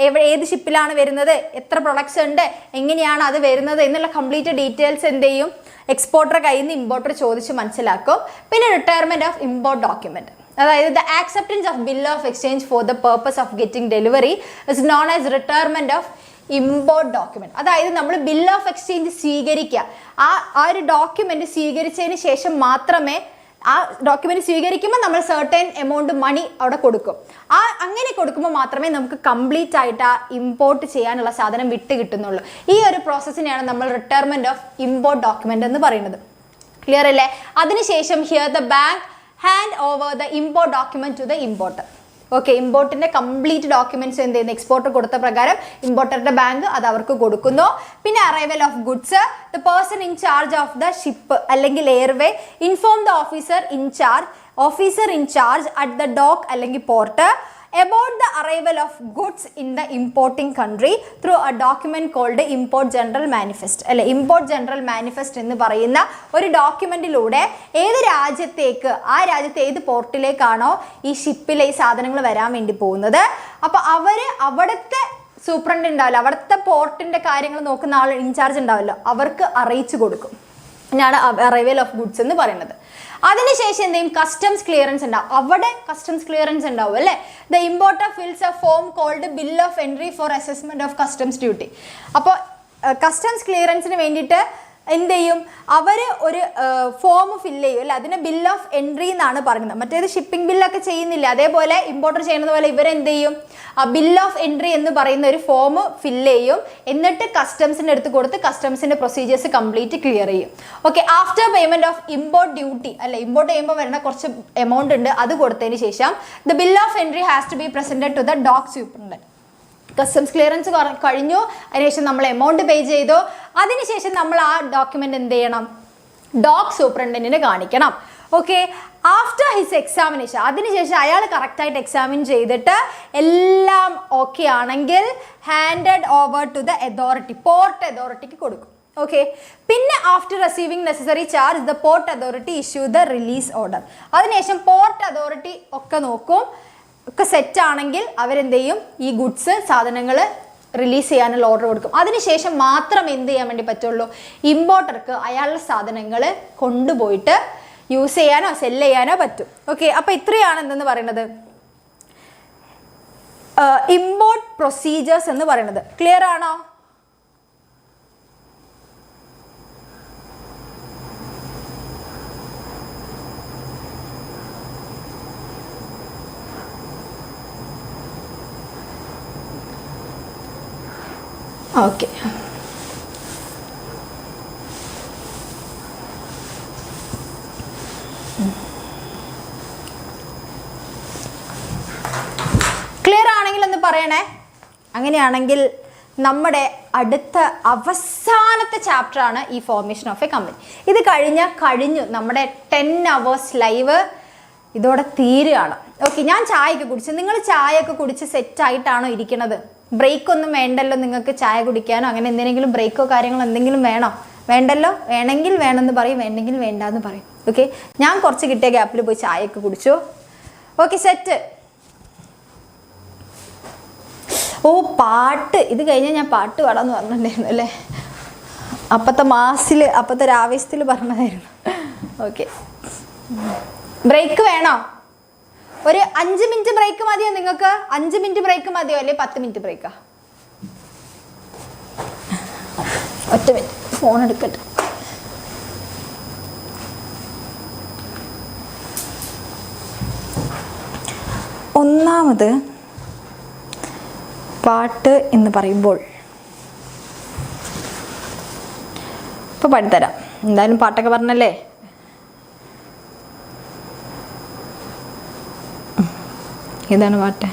ഏത് ഷിപ്പിലാണ് വരുന്നത്, എത്ര പ്രൊഡക്ട്സ് ഉണ്ട്, എങ്ങനെയാണ് അത് വരുന്നത് എന്നുള്ള കംപ്ലീറ്റ് ഡീറ്റെയിൽസ് എന്ത് ചെയ്യും? എക്സ്പോർട്ടർ കയ്യിൽ നിന്ന് ഇമ്പോർട്ടർ ചോദിച്ച് മനസ്സിലാക്കും. പിന്നെ റിട്ടയർമെന്റ് ഓഫ് ഇമ്പോർട്ട് ഡോക്യുമെന്റ്. അതായത് the acceptance of bill of exchange four the purpose of getting delivery is known as retirement of import document. അതായത് നമ്മൾ ബിൽ ഓഫ് എക്സ്ചേഞ്ച് സ്വീകരിക്കുക, ആ ഒരു ഡോക്യുമെന്റ് സ്വീകരിച്ചതിന് ശേഷം മാത്രമേ, ആ ഡോക്യുമെന്റ് സ്വീകരിക്കുമ്പോൾ നമ്മൾ സർട്ടൻ എമൗണ്ട് മണി അവിടെ കൊടുക്കും. അങ്ങനെ കൊടുക്കുമ്പോൾ മാത്രമേ നമുക്ക് കംപ്ലീറ്റ് ആയിട്ട് ആ ഇമ്പോർട്ട് ചെയ്യാനുള്ള സാധനം വിട്ട് കിട്ടുന്നുള്ളൂ. ഈ ഒരു പ്രോസസ്സിനെയാണ് നമ്മൾ റിട്ടയർമെന്റ് ഓഫ് ഇമ്പോർട്ട് ഡോക്യുമെന്റ് എന്ന് പറയുന്നത്. ക്ലിയർ അല്ലേ? അതിനുശേഷം here the bank hand over the import document to the importer. Okay, ഇമ്പോർട്ടിന്റെ കംപ്ലീറ്റ് ഡോക്യുമെന്റ്സ് എന്ത് ചെയ്യുന്നു? എക്സ്പോർട്ടർ കൊടുത്ത പ്രകാരം ഇമ്പോർട്ടറുടെ ബാങ്ക് അത് അവർക്ക് കൊടുക്കുന്നു. പിന്നെ arrival of goods, the person in charge of the ship അല്ലെങ്കിൽ airway inform the officer in charge at the dock അല്ലെങ്കിൽ port about the arrival of goods in the importing country through a document called import general manifest. അല്ലെ, ഇമ്പോർട്ട് ജനറൽ മാനിഫെസ്റ്റ് എന്ന് പറയുന്ന ഒരു ഡോക്യുമെന്റിലൂടെ ഏത് രാജ്യത്തേക്ക്, ആ രാജ്യത്തെ ഏത് പോർട്ടിലേക്കാണോ ഈ ഷിപ്പിലെ ഈ സാധനങ്ങൾ വരാൻ വേണ്ടി പോകുന്നത്, അപ്പോൾ അവിടുത്തെ സൂപ്രണ്ട് ഉണ്ടാവില്ല, അവിടുത്തെ പോർട്ടിന്റെ കാര്യങ്ങൾ നോക്കുന്ന ആൾ ഇൻചാർജ് ഉണ്ടാവില്ല, അവർക്ക് അറിയിച്ചു കൊടുക്കും. ആണ് അറൈവൽ ഓഫ് ഗുഡ്സ് എന്ന് പറയുന്നത്. അതിനുശേഷം എന്ത് ചെയ്യും? കസ്റ്റംസ് ക്ലിയറൻസ് ഉണ്ടാവും. അവിടെ കസ്റ്റംസ് ക്ലിയറൻസ് ഉണ്ടാവും അല്ലേ? The importer files a form called bill of entry for assessment of customs duty. അപ്പോൾ കസ്റ്റംസ് ക്ലിയറൻസിന് വേണ്ടിയിട്ട് എന്ത് ചെയ്യും, അവർ ഒരു ഫോം ഫില്ല് ചെയ്യും അല്ലേ, അതിന് ബിൽ ഓഫ് എൻട്രി എന്നാണ് പറയുന്നത്. മറ്റേത് ഷിപ്പിംഗ് ബില്ലൊക്കെ ചെയ്യുന്നില്ല, അതേപോലെ ഇമ്പോർട്ടർ ചെയ്യുന്നത് പോലെ ഇവരെന്ത് ചെയ്യും, ബിൽ ഓഫ് എൻട്രി എന്ന് പറയുന്ന ഒരു ഫോം ഫില്ല് ചെയ്യും, എന്നിട്ട് കസ്റ്റംസിൻ്റെ അടുത്ത് കൊടുത്ത് കസ്റ്റംസിൻ്റെ പ്രൊസീജിയേഴ്സ് കംപ്ലീറ്റ് ക്ലിയർ ചെയ്യും. Okay, after payment of import duty അല്ലെ, ഇമ്പോർട്ട് ചെയ്യുമ്പോൾ വരുന്ന കുറച്ച് എമൗണ്ട് ഉണ്ട്, അത് കൊടുത്തതിന് ശേഷം the bill of entry has to be presented to the dock superintendent. Customs clearance കഴിഞ്ഞു, അതിനുശേഷം നമ്മൾ എമൗണ്ട് പേ ചെയ്തു, അതിനുശേഷം നമ്മൾ ആ ഡോക്യുമെന്റ് എന്ത് ചെയ്യണം, ഡോക് സൂപ്രണ്ടന്റിന് കാണിക്കണം. ഓക്കെ, ആഫ്റ്റർ ഹിസ് എക്സാമിനേഷൻ, അതിനുശേഷം അയാൾ കറക്റ്റായിട്ട് എക്സാമിൻ ചെയ്തിട്ട് എല്ലാം ഓക്കെ ആണെങ്കിൽ handed over to the authority, port അതോറിറ്റിക്ക് കൊടുക്കും. ഓക്കെ, പിന്നെ after receiving necessary charge the port authority issue the release order. അതിനുശേഷം പോർട്ട് അതോറിറ്റി ഒക്കെ നോക്കും, ഒക്കെ സെറ്റ് ആണെങ്കിൽ അവരെന്ത് ചെയ്യും, ഈ ഗുഡ്സ് സാധനങ്ങൾ റിലീസ് ചെയ്യാനുള്ള ഓർഡർ കൊടുക്കും. അതിനുശേഷം മാത്രം എന്ത് ചെയ്യാൻ വേണ്ടി പറ്റുള്ളൂ, ഇമ്പോർട്ടർക്ക് അയാളുടെ സാധനങ്ങൾ കൊണ്ടുപോയിട്ട് യൂസ് ചെയ്യാനോ സെല് ചെയ്യാനോ പറ്റും. ഓക്കെ, അപ്പോൾ ഇത്രയാണ് എന്തെന്ന് പറയുന്നത് ഇമ്പോർട്ട് പ്രൊസീജിയേഴ്സ് എന്ന് പറയുന്നത്. ക്ലിയർ ആണോ? ഓക്കെ, ക്ലിയർ ആണെങ്കിൽ ഒന്ന് പറയണേ. അങ്ങനെയാണെങ്കിൽ നമ്മുടെ അടുത്ത അവസാനത്തെ ചാപ്റ്റർ ആണ് ഈ ഫോർമേഷൻ ഓഫ് എ കമ്പനി. ഇത് കഴിഞ്ഞു നമ്മുടെ 10 hours ലൈവ് ഇതോടെ തീരുകയാണ്. ഓക്കെ, ഞാൻ ചായയൊക്കെ കുടിച്ചു, നിങ്ങൾ ചായയൊക്കെ കുടിച്ച് സെറ്റായിട്ടാണോ ഇരിക്കുന്നത്? ബ്രേക്ക് ഒന്നും വേണ്ടല്ലോ നിങ്ങൾക്ക്, ചായ കുടിക്കാനോ അങ്ങനെ എന്തെങ്കിലും ബ്രേക്കോ കാര്യങ്ങളോ എന്തെങ്കിലും വേണോ? വേണ്ടല്ലോ, വേണമെങ്കിൽ വേണമെന്ന് പറയും, വേണ്ടെങ്കിൽ വേണ്ടാന്ന് പറയും. ഓക്കെ, ഞാൻ കുറച്ച് കിട്ടിയ ഗ്യാപ്പിൽ പോയി ചായയൊക്കെ കുടിച്ചു. Okay, set. ഓ, പാട്ട് ഇത് കഴിഞ്ഞാൽ ഞാൻ പാട്ട് പാടാന്ന് പറഞ്ഞിട്ടുണ്ടായിരുന്നു അല്ലേ, അപ്പത്തെ ഒരു ആവേശത്തിൽ പറഞ്ഞതായിരുന്നു. ഓക്കെ, ബ്രേക്ക് വേണോ? ഒരു 5 minute ബ്രേക്ക് മതിയോ നിങ്ങൾക്ക്? 5 minute ബ്രേക്ക് മതിയോ അല്ലെ 10 minute ബ്രേക്കാ? ഒറ്റ മിനിറ്റ്, ഫോൺ എടുക്കട്ടെ. ഒന്നാമത് പാട്ട് എന്ന് പറയുമ്പോൾ ഇപ്പൊ പാടിത്തരാം, എന്തായാലും പാട്ടൊക്കെ പറഞ്ഞല്ലേ. ഏതാണ് പാട്ട്?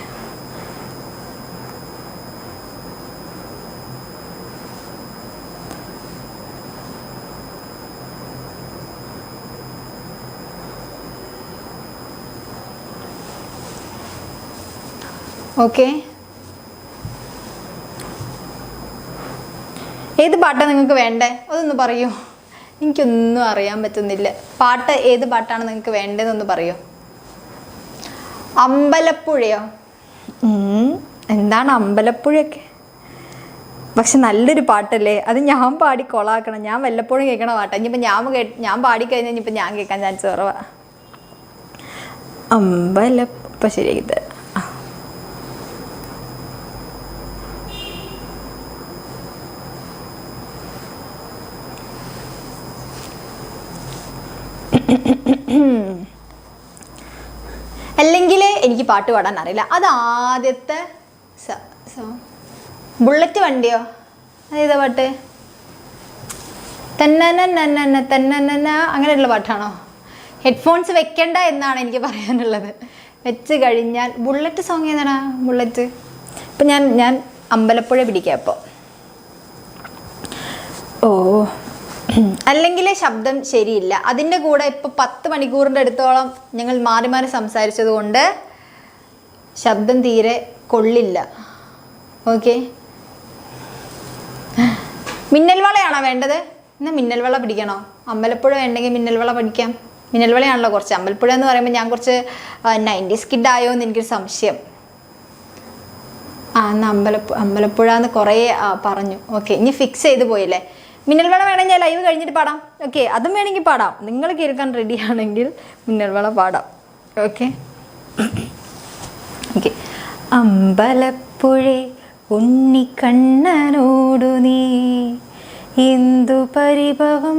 ഓക്കെ, ഏത് പാട്ടാണ് നിങ്ങൾക്ക് വേണ്ടേ? അതൊന്ന് പറയൂ, എനിക്കൊന്നും അറിയാൻ പറ്റുന്നില്ല. പാട്ട് ഏത് പാട്ടാണ് നിങ്ങൾക്ക് വേണ്ടതെന്നൊന്ന് പറയൂ. അമ്പലപ്പുഴയോ? എന്താണ് അമ്പലപ്പുഴയൊക്കെ? പക്ഷെ നല്ലൊരു പാട്ടല്ലേ അത്, ഞാൻ പാടി കൊളാക്കണം. ഞാൻ വല്ലപ്പോഴും കേൾക്കണ പാട്ടാ. ഇനിയിപ്പോൾ ഞാൻ പാടിക്കഴിഞ്ഞാൽ ഇനിയിപ്പോൾ ഞാൻ കേൾക്കാൻ ചാൻസ് കുറവാ. ഇപ്പം ശരിയാക്കി. അല്ലെങ്കിൽ എനിക്ക് പാട്ട് പാടാൻ അറിയില്ല. അത് ആദ്യത്തെ ബുള്ളറ്റ് വണ്ടിയോ അതേതാ പാട്ട്? തന്നന്ന അങ്ങനെയുള്ള പാട്ടാണോ? ഹെഡ്ഫോൺസ് വെക്കണ്ട എന്നാണ് എനിക്ക് പറയാനുള്ളത്. വെച്ച് കഴിഞ്ഞാൽ ബുള്ളറ്റ് സോങ് ഏതാണ്? ബുള്ളറ്റ്. ഇപ്പം ഞാൻ അമ്പലപ്പുഴ പിടിക്കാം. അപ്പോൾ അല്ലെങ്കിൽ ശബ്ദം ശരിയില്ല. അതിൻ്റെ കൂടെ ഇപ്പോൾ 10 മണിക്കൂറിൻ്റെ അടുത്തോളം ഞങ്ങൾ മാറി മാറി സംസാരിച്ചത് കൊണ്ട് ശബ്ദം തീരെ കൊള്ളില്ല. ഓക്കെ, മിന്നൽവളയാണോ വേണ്ടത്? എന്നാൽ മിന്നൽവള പിടിക്കണോ? അമ്പലപ്പുഴ വേണ്ടെങ്കിൽ മിന്നൽവള പഠിക്കാം. മിന്നൽവളയാണല്ലോ കുറച്ച്. അമ്പലപ്പുഴ എന്ന് പറയുമ്പോൾ ഞാൻ കുറച്ച് 90s കിഡ് ആയോ എന്ന് എനിക്കൊരു സംശയം. എന്നാൽ അമ്പലപ്പുഴ എന്ന് കുറേ പറഞ്ഞു. ഓക്കെ, ഇനി ഫിക്സ് ചെയ്ത് പോയില്ലേ. മിന്നൽവള വേണമെങ്കിൽ ഞാൻ ലൈവ് കഴിഞ്ഞിട്ട് പാടാം. ഓക്കെ, അതും വേണമെങ്കിൽ പാടാം. നിങ്ങൾ കേൾക്കാൻ റെഡി ആണെങ്കിൽ മിന്നൽവള പാടാം. Okay okay. അമ്പലപ്പുഴ ഉണ്ണിക്കണ്ണനോടു നീ എന്തു പരിഭവം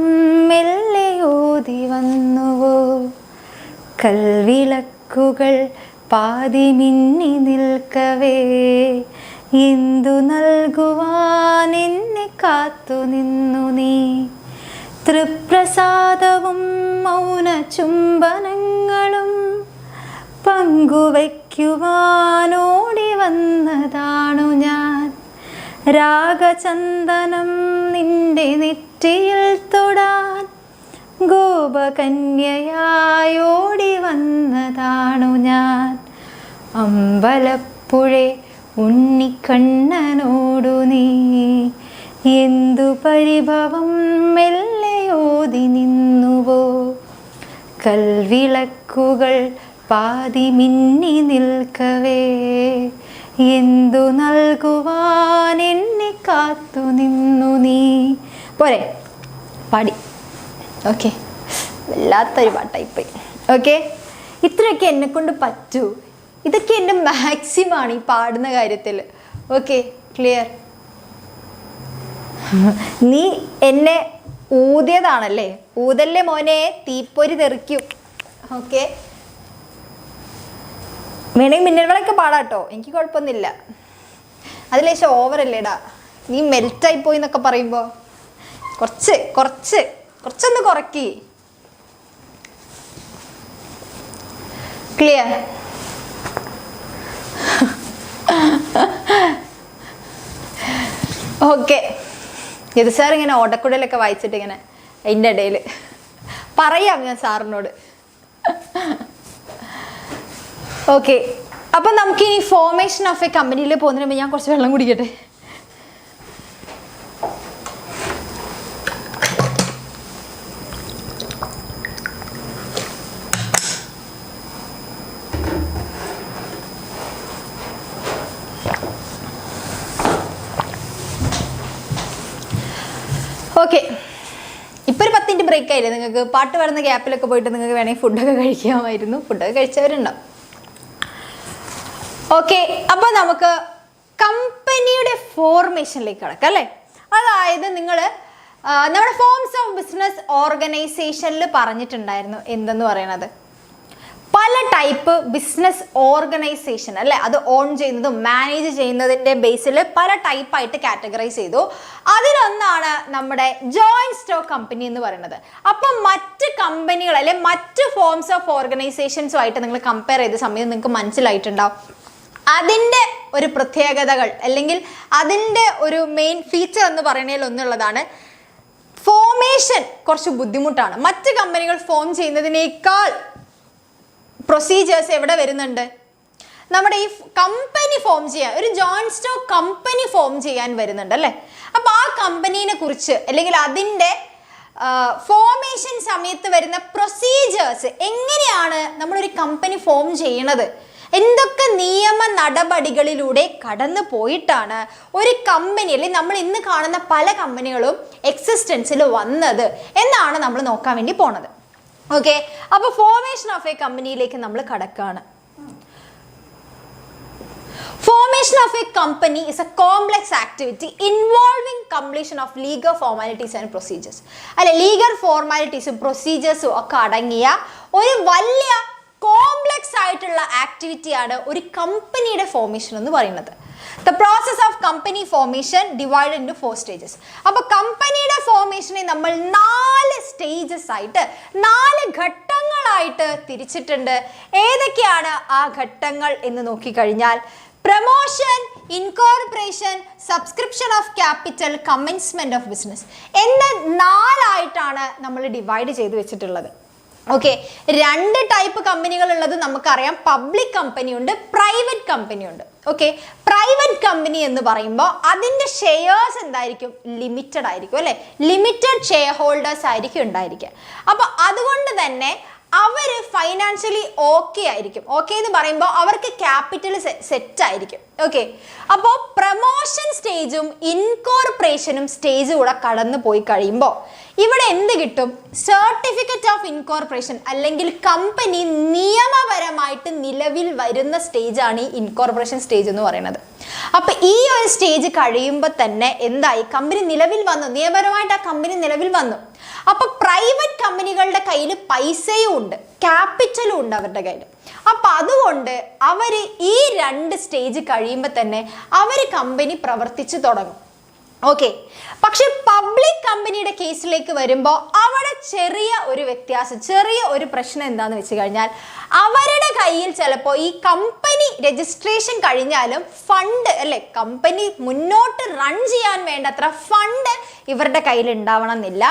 മെല്ലെയോതി വന്നുവോ കൽവിളക്കുകൾ പാതി മിന്നി നിൽക്കവേ എന്തു നൽകുവാൻ എന്നെ കാത്തു നിന്നു നീ തൃപ്രസാദവും മൗന ചുംബനങ്ങളും പങ്കുവയ്ക്കുവാനോടി വന്നതാണു ഞാൻ രാഗചന്ദനം നിന്റെ നെറ്റിയിൽ തൊടാൻ ഗോപകന്യയായോടി വന്നതാണു ഞാൻ അമ്പലപ്പുഴേ ഉണ്ണിക്കണ്ണനോടു നീ എന്തു പരിഭവം മെല്ലെയോതി നിന്നുവോ കൽവിളക്കുകൾ പാതി മിന്നി നിൽക്കവേ എന്തു നൽകുവാൻ എന്നെ കാത്തു നിന്നു നീ. പോരെ പാടി. ഓക്കെ, വല്ലാത്തൊരു പാട്ടായിപ്പോയി. ഓക്കെ, ഇത്രയൊക്കെ എന്നെക്കൊണ്ട് പറ്റൂ. ഇതൊക്കെ എൻ്റെ മാക്സിമാണ് ഈ പാടുന്ന കാര്യത്തിൽ. Okay, clear? നീ എന്നെ ഊതിയതാണല്ലേ, ഊതല്ലേ മോനെ, തീപ്പൊരി തെറിക്കും. ഓക്കെ, വേണമെങ്കിൽ മിന്നൽവിളക്ക് പാടാട്ടോ, എനിക്ക് കുഴപ്പമൊന്നുമില്ല. അതിലേശം ഓവറല്ലേടാ, നീ മെൽറ്റായി പോയി എന്നൊക്കെ പറയുമ്പോൾ കുറച്ചൊന്ന് കുറക്കി. ക്ലിയർ? ഓക്കെ, ഇത് സാർ ഇങ്ങനെ ഓടക്കുടലൊക്കെ വായിച്ചിട്ട് ഇങ്ങനെ അതിൻ്റെ ഇടയിൽ പറയാം ഞാൻ സാറിനോട്. ഓക്കെ, അപ്പം നമുക്കിനി ഫോർമേഷൻ ഓഫ് എ കമ്പനിയിൽ പോകുന്നതിന് മുമ്പ് ഞാൻ കുറച്ച് വെള്ളം കുടിക്കട്ടെ. ഓക്കെ, ഇപ്പോൾ ഒരു 10 മിനിറ്റ് ബ്രേക്ക് ആയില്ലേ നിങ്ങൾക്ക്? പാട്ട് വരുന്ന ഗ്യാപ്പിലൊക്കെ പോയിട്ട് നിങ്ങൾക്ക് വേണമെങ്കിൽ ഫുഡൊക്കെ കഴിക്കാമായിരുന്നു. ഫുഡൊക്കെ കഴിച്ചവരുണ്ടാവും. ഓക്കെ, അപ്പോൾ നമുക്ക് കമ്പനിയുടെ ഫോർമേഷനിലേക്ക് കിടക്കാം അല്ലേ? അതായത് നിങ്ങൾ നമ്മുടെ ഫോംസ് ഓഫ് ബിസിനസ് ഓർഗനൈസേഷനിൽ പറഞ്ഞിട്ടുണ്ടായിരുന്നു എന്തെന്ന് പറയണത്, പല ടൈപ്പ് ബിസിനസ് ഓർഗനൈസേഷൻ അല്ലേ, അത് ഓൺ ചെയ്യുന്നതും മാനേജ് ചെയ്യുന്നതിൻ്റെ ബേസിൽ പല ടൈപ്പായിട്ട് കാറ്റഗറൈസ് ചെയ്തു. അതിലൊന്നാണ് നമ്മുടെ ജോയിന്റ് സ്റ്റോക്ക് കമ്പനി എന്ന് പറയുന്നത്. അപ്പം മറ്റ് കമ്പനികൾ അല്ലെ മറ്റ് ഫോംസ് ഓഫ് ഓർഗനൈസേഷൻസുമായിട്ട് നിങ്ങൾ കമ്പയർ ചെയ്ത സമയത്ത് നിങ്ങൾക്ക് മനസ്സിലായിട്ടുണ്ടാവും അതിൻ്റെ ഒരു പ്രത്യേകതകൾ അല്ലെങ്കിൽ അതിൻ്റെ ഒരു മെയിൻ ഫീച്ചർ എന്ന് പറയുന്നതിൽ ഒന്നുള്ളതാണ് ഫോർമേഷൻ കുറച്ച് ബുദ്ധിമുട്ടാണ്. മറ്റ് കമ്പനികൾ ഫോം ചെയ്യുന്നതിനേക്കാൾ പ്രൊസീജിയേഴ്സ് എവിടെ വരുന്നുണ്ട്? നമ്മുടെ ഈ കമ്പനി ഫോം ചെയ്യാൻ, ഒരു ജോയിന്റ് സ്റ്റോക്ക് കമ്പനി ഫോം ചെയ്യാൻ വരുന്നുണ്ട് അല്ലേ? അപ്പോൾ ആ കമ്പനീനെ കുറിച്ച് അല്ലെങ്കിൽ അതിൻ്റെ ഫോർമേഷൻ സമയത്ത് വരുന്ന പ്രൊസീജിയേഴ്സ്, എങ്ങനെയാണ് നമ്മളൊരു കമ്പനി ഫോം ചെയ്യണത്, എന്തൊക്കെ നിയമ നടപടികളിലൂടെ കടന്നു പോയിട്ടാണ് ഒരു കമ്പനി അല്ലെങ്കിൽ നമ്മൾ ഇന്ന് കാണുന്ന പല കമ്പനികളും എക്സിസ്റ്റൻസിൽ വന്നത് എന്നാണ് നമ്മൾ നോക്കാൻ വേണ്ടി പോണത്. ഓക്കെ, അപ്പോൾ ഫോർമേഷൻ ഓഫ് എ കമ്പനിയിലേക്ക് നമ്മൾ കടക്കുകയാണ്. Formation of a company is a complex activity involving completion of legal formalities and procedures. അല്ലെ, ലീഗൽ ഫോർമാലിറ്റീസും പ്രൊസീജിയേഴ്സും ഒക്കെ അടങ്ങിയ ഒരു വലിയ കോംപ്ലക്സ് ആയിട്ടുള്ള ആക്ടിവിറ്റിയാണ് ഒരു കമ്പനിയുടെ ഫോർമേഷൻ എന്ന് പറയുന്നത്. The process of company formation divided into 4 stages. അപ്പോൾ കമ്പനിയുടെ ഫോർമേഷനെ നമ്മൾ 4 സ്റ്റേജസ് ആയിട്ട് 4 ഘട്ടങ്ങളായിട്ട് തിരിച്ചിട്ടുണ്ട്. ഏതൊക്കെയാണ് ആ ഘട്ടങ്ങൾ എന്ന് നോക്കിക്കഴിഞ്ഞാൽ promotion, incorporation, subscription of capital, commencement of business എന്ന 4 ആയിട്ടാണ് നമ്മൾ ഡിവൈഡ് ചെയ്ത് വെച്ചിട്ടുള്ളത്. ഓക്കെ, 2 ടൈപ്പ് കമ്പനികൾ ഉള്ളത് നമുക്കറിയാം. പബ്ലിക് കമ്പനി ഉണ്ട്, പ്രൈവറ്റ് കമ്പനി ഉണ്ട്. ഓക്കെ, പ്രൈവറ്റ് കമ്പനി എന്ന് പറയുമ്പോൾ അതിൻ്റെ ഷെയർസ് എന്തായിരിക്കും? ലിമിറ്റഡ് ആയിരിക്കും അല്ലേ? ലിമിറ്റഡ് ഷെയർ ഹോൾഡേഴ്സ് ആയിരിക്കും ഉണ്ടായിരിക്കുക. അപ്പോൾ അതുകൊണ്ട് തന്നെ അവർ ഫൈനാൻഷ്യലി ഓക്കെ ആയിരിക്കും. ഓക്കെ എന്ന് പറയുമ്പോൾ അവർക്ക് ക്യാപിറ്റൽ സെറ്റ് ആയിരിക്കും. ഓക്കെ, അപ്പോൾ പ്രൊമോഷൻ സ്റ്റേജും ഇൻകോർപ്പറേഷനും സ്റ്റേജും കൂടെ കടന്നു പോയി കഴിയുമ്പോൾ ഇവിടെ എന്ത് കിട്ടും? സർട്ടിഫിക്കറ്റ് ഓഫ് ഇൻകോർപ്പറേഷൻ അല്ലെങ്കിൽ കമ്പനി നിയമപരമായിട്ട് നിലവിൽ വരുന്ന സ്റ്റേജാണ് ഈ ഇൻകോർപ്പറേഷൻ സ്റ്റേജ് എന്ന് പറയുന്നത്. അപ്പോൾ ഈ ഒരു സ്റ്റേജ് കഴിയുമ്പോൾ തന്നെ എന്തായി, കമ്പനി നിലവിൽ വന്നു, നിയമപരമായിട്ട് ആ കമ്പനി നിലവിൽ വന്നു. അപ്പോൾ പ്രൈവറ്റ് കമ്പനികളുടെ കയ്യിൽ പൈസയും ഉണ്ട്, ക്യാപിറ്റലും ഉണ്ട് അവരുടെ കയ്യിൽ. അപ്പം അതുകൊണ്ട് അവർ ഈ 2 സ്റ്റേജ് കഴിയുമ്പോൾ തന്നെ അവർ കമ്പനി പ്രവർത്തിച്ചു തുടങ്ങും. ഓക്കെ. പക്ഷെ പബ്ലിക് കമ്പനിയുടെ കേസിലേക്ക് വരുമ്പോൾ അവിടെ ചെറിയ ഒരു വ്യത്യാസം, ചെറിയ ഒരു പ്രശ്നം എന്താണെന്ന് വെച്ച് കഴിഞ്ഞാൽ, അവരുടെ കയ്യിൽ ചിലപ്പോൾ ഈ കമ്പനി രജിസ്ട്രേഷൻ കഴിഞ്ഞാലും ഫണ്ട് അല്ലെ, കമ്പനി മുന്നോട്ട് റൺ ചെയ്യാൻ വേണ്ടത്ര ഫണ്ട് ഇവരുടെ കയ്യിൽ ഉണ്ടാവണം എന്നില്ല.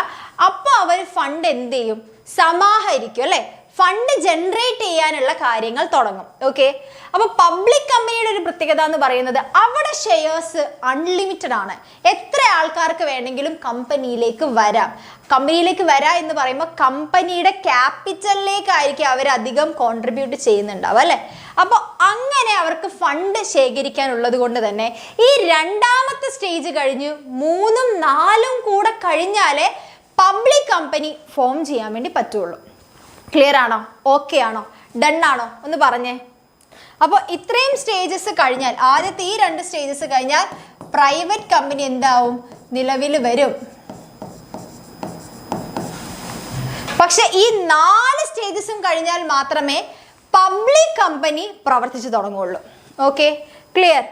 അപ്പോൾ അവർ ഫണ്ട് എന്ത് ചെയ്യും, സമാഹരിക്കും അല്ലെ, ഫണ്ട് ജനറേറ്റ് ചെയ്യാനുള്ള കാര്യങ്ങൾ തുടങ്ങും. ഓക്കെ. അപ്പോൾ പബ്ലിക് കമ്പനിയുടെ ഒരു പ്രത്യേകത എന്ന് പറയുന്നത് അവിടെ ഷെയർസ് അൺലിമിറ്റഡ് ആണ്. എത്ര ആൾക്കാർക്ക് വേണമെങ്കിലും കമ്പനിയിലേക്ക് വരാം. കമ്പനിയിലേക്ക് വരാം എന്ന് പറയുമ്പോൾ കമ്പനിയുടെ ക്യാപിറ്റലിലേക്കായിരിക്കും അവർ അധികം കോൺട്രിബ്യൂട്ട് ചെയ്യുന്നുണ്ടാവും അല്ലേ. അപ്പോൾ അങ്ങനെ അവർക്ക് ഫണ്ട് ശേഖരിക്കാനുള്ളത് കൊണ്ട് തന്നെ ഈ 2ാമത്തെ സ്റ്റേജ് കഴിഞ്ഞ് 3ഉം 4ഉം കൂടെ കഴിഞ്ഞാലേ പബ്ലിക് കമ്പനി ഫോം ചെയ്യാൻ വേണ്ടി പറ്റുള്ളൂ. ക്ലിയർ ആണോ? ഓക്കെ ആണോ? ഡൺ ആണോ? ഒന്ന് പറഞ്ഞേ. അപ്പോൾ ഇത്രയും സ്റ്റേജസ് കഴിഞ്ഞാൽ, ആദ്യത്തെ ഈ 2 സ്റ്റേജസ് കഴിഞ്ഞാൽ പ്രൈവറ്റ് കമ്പനി എന്താവും, നിലവിൽ വരും. പക്ഷെ ഈ 4 സ്റ്റേജസും കഴിഞ്ഞാൽ മാത്രമേ പബ്ലിക് കമ്പനി പ്രവർത്തിച്ചു തുടങ്ങുള്ളൂ. Okay, clear?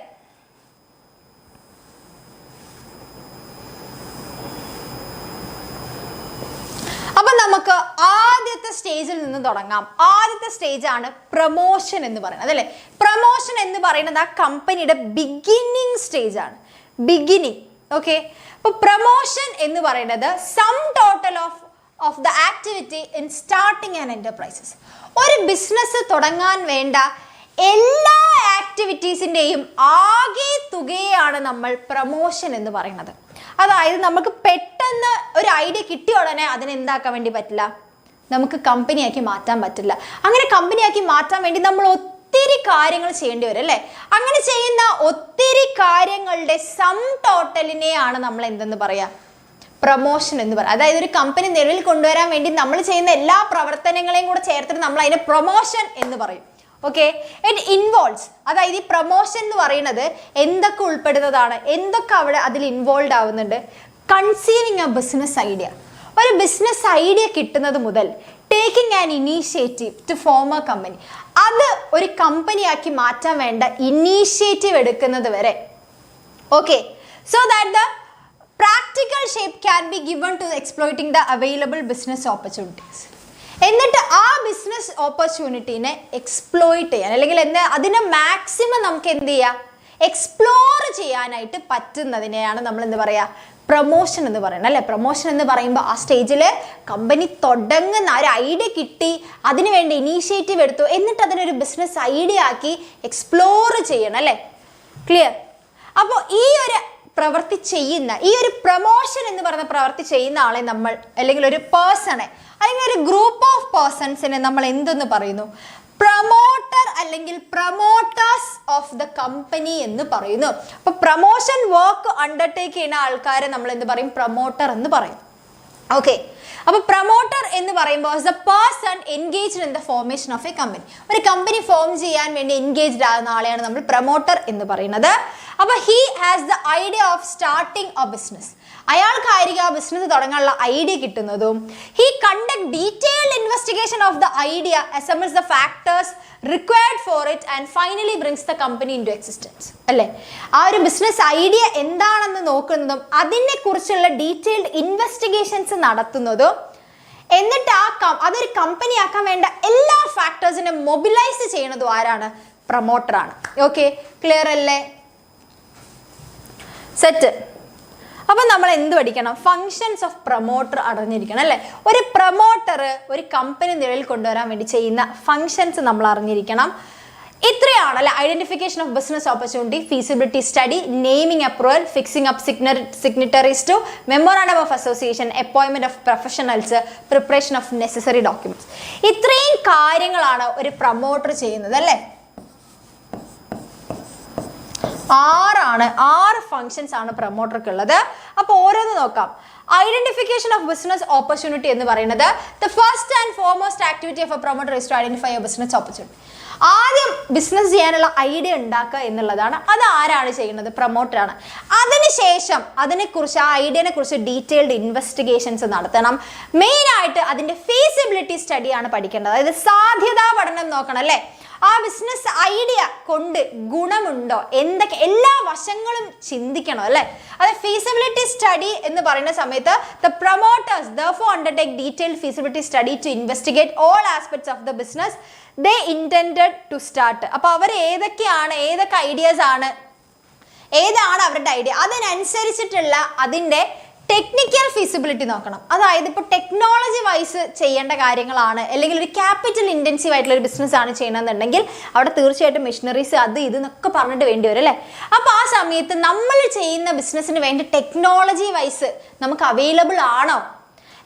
അപ്പൊ നമുക്ക് ആദ്യത്തെ സ്റ്റേജിൽ നിന്ന് തുടങ്ങാം. ആദ്യത്തെ സ്റ്റേജ് ആണ് പ്രൊമോഷൻ എന്ന് പറയുന്നത് അല്ലേ. പ്രൊമോഷൻ എന്ന് പറയുന്നത് ആ കമ്പനിയുടെ ബിഗിനിങ് സ്റ്റേജ് ആണ്, ബിഗിനിങ്. ഓക്കെ. അപ്പൊ പ്രൊമോഷൻ എന്ന് പറയുന്നത് some total of the activity in starting and enterprises. ഒരു ബിസിനസ് തുടങ്ങാൻ വേണ്ട എല്ലാ ആക്ടിവിറ്റീസിൻ്റെയും ആകെ തുകയാണ് നമ്മൾ പ്രൊമോഷൻ എന്ന് പറയുന്നത്. അതായത് നമുക്ക് പെട്ടെന്ന് ഒരു ഐഡിയ കിട്ടിയ ഉടനെ അതിനെ എന്താക്കാൻ വേണ്ടി പറ്റില്ല, നമുക്ക് കമ്പനിയാക്കി മാറ്റാൻ പറ്റില്ല. അങ്ങനെ കമ്പനിയാക്കി മാറ്റാൻ വേണ്ടി നമ്മൾ ഒത്തിരി കാര്യങ്ങൾ ചെയ്യേണ്ടി വരും അല്ലേ. അങ്ങനെ ചെയ്യുന്ന ഒത്തിരി കാര്യങ്ങളുടെ സം ടോട്ടലിനെയാണ് നമ്മൾ എന്തെന്ന് പറയാ, പ്രൊമോഷൻ എന്ന് പറയാം. അതായത് ഒരു കമ്പനി നിലവിൽ കൊണ്ടുവരാൻ വേണ്ടി നമ്മൾ ചെയ്യുന്ന എല്ലാ പ്രവർത്തനങ്ങളെയും കൂടെ ചേർത്തിട്ട് നമ്മൾ അതിനെ പ്രൊമോഷൻ എന്ന് പറയും. ഓക്കെ. ഇറ്റ് ഇൻവോൾവ്സ്, അതായത് ഈ പ്രൊമോഷൻ എന്ന് പറയുന്നത് എന്തൊക്കെ ഉൾപ്പെടുന്നതാണ്, എന്തൊക്കെ അവിടെ അതിൽ ഇൻവോൾവ് ആവുന്നുണ്ട്. കൺസീവിങ് എ ബിസിനസ് ഐഡിയ, ഒരു ബിസിനസ് ഐഡിയ കിട്ടുന്നത് മുതൽ taking an initiative to form A company, അത് ഒരു കമ്പനിയാക്കി മാറ്റാൻ വേണ്ട ഇനീഷ്യേറ്റീവ് എടുക്കുന്നത് വരെ. Okay. So that the practical shape can be given to exploiting the available business opportunities. എന്നിട്ട് ആ ബിസിനസ് ഓപ്പർച്യൂണിറ്റീനെ എക്സ്പ്ലോയിറ്റ് ചെയ്യാൻ, അല്ലെങ്കിൽ എന്താ അതിനെ മാക്സിമം നമുക്ക് എന്ത് ചെയ്യാം, എക്സ്പ്ലോർ ചെയ്യാനായിട്ട് പറ്റുന്നതിനെയാണ് നമ്മൾ എന്ത് പറയുക, പ്രൊമോഷൻ എന്ന് പറയുന്നത് അല്ലേ. പ്രൊമോഷൻ എന്ന് പറയുമ്പോൾ ആ സ്റ്റേജിൽ കമ്പനി തുടങ്ങുന്ന ഒരു ഐഡിയ കിട്ടി, അതിനു വേണ്ടി ഇനീഷ്യേറ്റീവ് എടുത്തു, എന്നിട്ട് അതിനൊരു ബിസിനസ് ഐഡിയ ആക്കി എക്സ്പ്ലോർ ചെയ്യണം അല്ലേ. ക്ലിയർ? അപ്പോൾ ഈ ഒരു പ്രവൃത്തി ചെയ്യുന്ന, ഈ ഒരു പ്രൊമോഷൻ എന്ന് പറയുന്ന പ്രവൃത്തി ചെയ്യുന്ന ആളെ നമ്മൾ, അല്ലെങ്കിൽ ഒരു പേഴ്സണെ, അല്ലെങ്കിൽ ഒരു ഗ്രൂപ്പ് ഓഫ് പേഴ്സൺസിനെ നമ്മൾ എന്തെന്ന് പറയുന്നു, പ്രൊമോട്ടർ അല്ലെങ്കിൽ പ്രൊമോട്ടേഴ്സ് ഓഫ് ദ കമ്പനി എന്ന് പറയുന്നു. അപ്പൊ പ്രൊമോഷൻ വർക്ക് അണ്ടർടേക്ക് ചെയ്യുന്ന ആൾക്കാരെ നമ്മൾ എന്ത് പറയും, പ്രൊമോട്ടർ എന്ന് പറയും. ഓക്കെ. അപ്പൊ പ്രൊമോട്ടർ എന്ന് പറയുമ്പോൾ the person engaged in the formation of a company, ഒരു കമ്പനി ഫോം ചെയ്യാൻ വേണ്ടി എൻഗേജ്ഡ് ആകുന്ന ആളെയാണ് നമ്മൾ പ്രൊമോട്ടർ എന്ന് പറയുന്നത്. അപ്പൊ he has the idea of starting a business, അയാൾക്കായിരിക്കും ആ ബിസിനസ് തുടങ്ങാനുള്ള ഐഡിയ കിട്ടുന്നതും. He conduct detailed investigation of the idea, assembles the factors required for it and finally brings the company into existence അല്ലേ. ആ ഒരു ബിസിനസ് ഐഡിയ എന്താണെന്ന് നോക്കുന്നതും അതിനെ കുറിച്ചുള്ള ഡീറ്റെയിൽഡ് ഇൻവെസ്റ്റിഗേഷൻസ് നടത്തുന്നതും, എന്നിട്ട് അതൊരു കമ്പനി ആക്കാൻ വേണ്ട എല്ലാ ഫാക്ടേഴ്സിനെ മൊബിലൈസ് ചെയ്യുന്നതും ആരാണ്, പ്രൊമോട്ടറാണ്. ഓക്കെ, ക്ലിയർ അല്ലേ? സെറ്റ്. അപ്പം നമ്മൾ എന്ത് പഠിക്കണം, ഫങ്ഷൻസ് ഓഫ് പ്രൊമോട്ടർ അറിഞ്ഞിരിക്കണം അല്ലേ. ഒരു പ്രൊമോട്ടർ ഒരു കമ്പനി നിലവിൽ കൊണ്ടുവരാൻ വേണ്ടി ചെയ്യുന്ന ഫങ്ഷൻസ് നമ്മൾ അറിഞ്ഞിരിക്കണം. ഇത്രയാണ് അല്ലെ. Identification of business opportunity, feasibility study, naming approval, fixing up signatories to memorandum of association, appointment of professionals, preparation of necessary documents. ഇത്രയും കാര്യങ്ങളാണ് ഒരു പ്രൊമോട്ടർ ചെയ്യുന്നത് അല്ലേ. 6 ഫങ്ഷൻസ് ആണ് പ്രൊമോട്ടർക്ക് ഉള്ളത്. അപ്പോൾ ഓരോന്ന് നോക്കാം. ഐഡന്റിഫിക്കേഷൻ ഓഫ് ബിസിനസ് ഓപ്പർച്യൂണിറ്റി എന്ന് പറയുന്നത് the first and foremost activity of a promoter is to identify a business opportunity. ആദ്യം ബിസിനസ് ചെയ്യാനുള്ള ഐഡിയ ഉണ്ടാക്കുക എന്നുള്ളതാണ്. അത് ആരാണ് ചെയ്യുന്നത്? പ്രൊമോട്ടറാണ്. അതിനുശേഷം അതിനെക്കുറിച്ച് ആ ഐഡിയനെ കുറിച്ച് ഡീറ്റെയിൽഡ് ഇൻവെസ്റ്റിഗേഷൻസ് നടത്തണം. മെയിനായിട്ട് അതിൻ്റെ ഫീസിബിലിറ്റി സ്റ്റഡിയാണ് പഠിക്കേണ്ടത്. അതായത് സാധ്യതാ പഠനം നോക്കണം അല്ലേ. ആ ബിസിനസ് ഐഡിയ കൊണ്ട് ഗുണമുണ്ടോ, എന്തൊക്കെ എല്ലാ വശങ്ങളും ചിന്തിക്കണം അല്ലേ. അത് ഫീസിബിലിറ്റി സ്റ്റഡി എന്ന് പറയുന്ന സമയത്ത് the promoters therefore undertake detailed feasibility study to investigate all aspects of the business they intended to start. അപ്പോൾ അവർ ഏതൊക്കെ ഐഡിയാസ് ആണ്, ഏതാണ് അവരുടെ ഐഡിയ, അതിനനുസരിച്ചിട്ടുള്ള അതിൻ്റെ ടെക്നിക്കൽ ഫീസിബിലിറ്റി നോക്കണം. അതായത് ഇപ്പോൾ ടെക്നോളജി വൈസ് ചെയ്യേണ്ട കാര്യങ്ങളാണ്, അല്ലെങ്കിൽ ഒരു ക്യാപിറ്റൽ ഇൻറ്റൻസീവ് ആയിട്ടുള്ള ഒരു ബിസിനസ് ആണ് ചെയ്യണമെന്നുണ്ടെങ്കിൽ അവിടെ തീർച്ചയായിട്ടും മെഷീനറീസ് അത് ഇതെന്നൊക്കെ പറഞ്ഞിട്ട് വേണ്ടി വരും അല്ലേ. അപ്പോൾ ആ സമയത്ത് നമ്മൾ ചെയ്യുന്ന ബിസിനസ്സിന് വേണ്ടി ടെക്നോളജി വൈസ് നമുക്ക് അവൈലബിൾ ആണോ,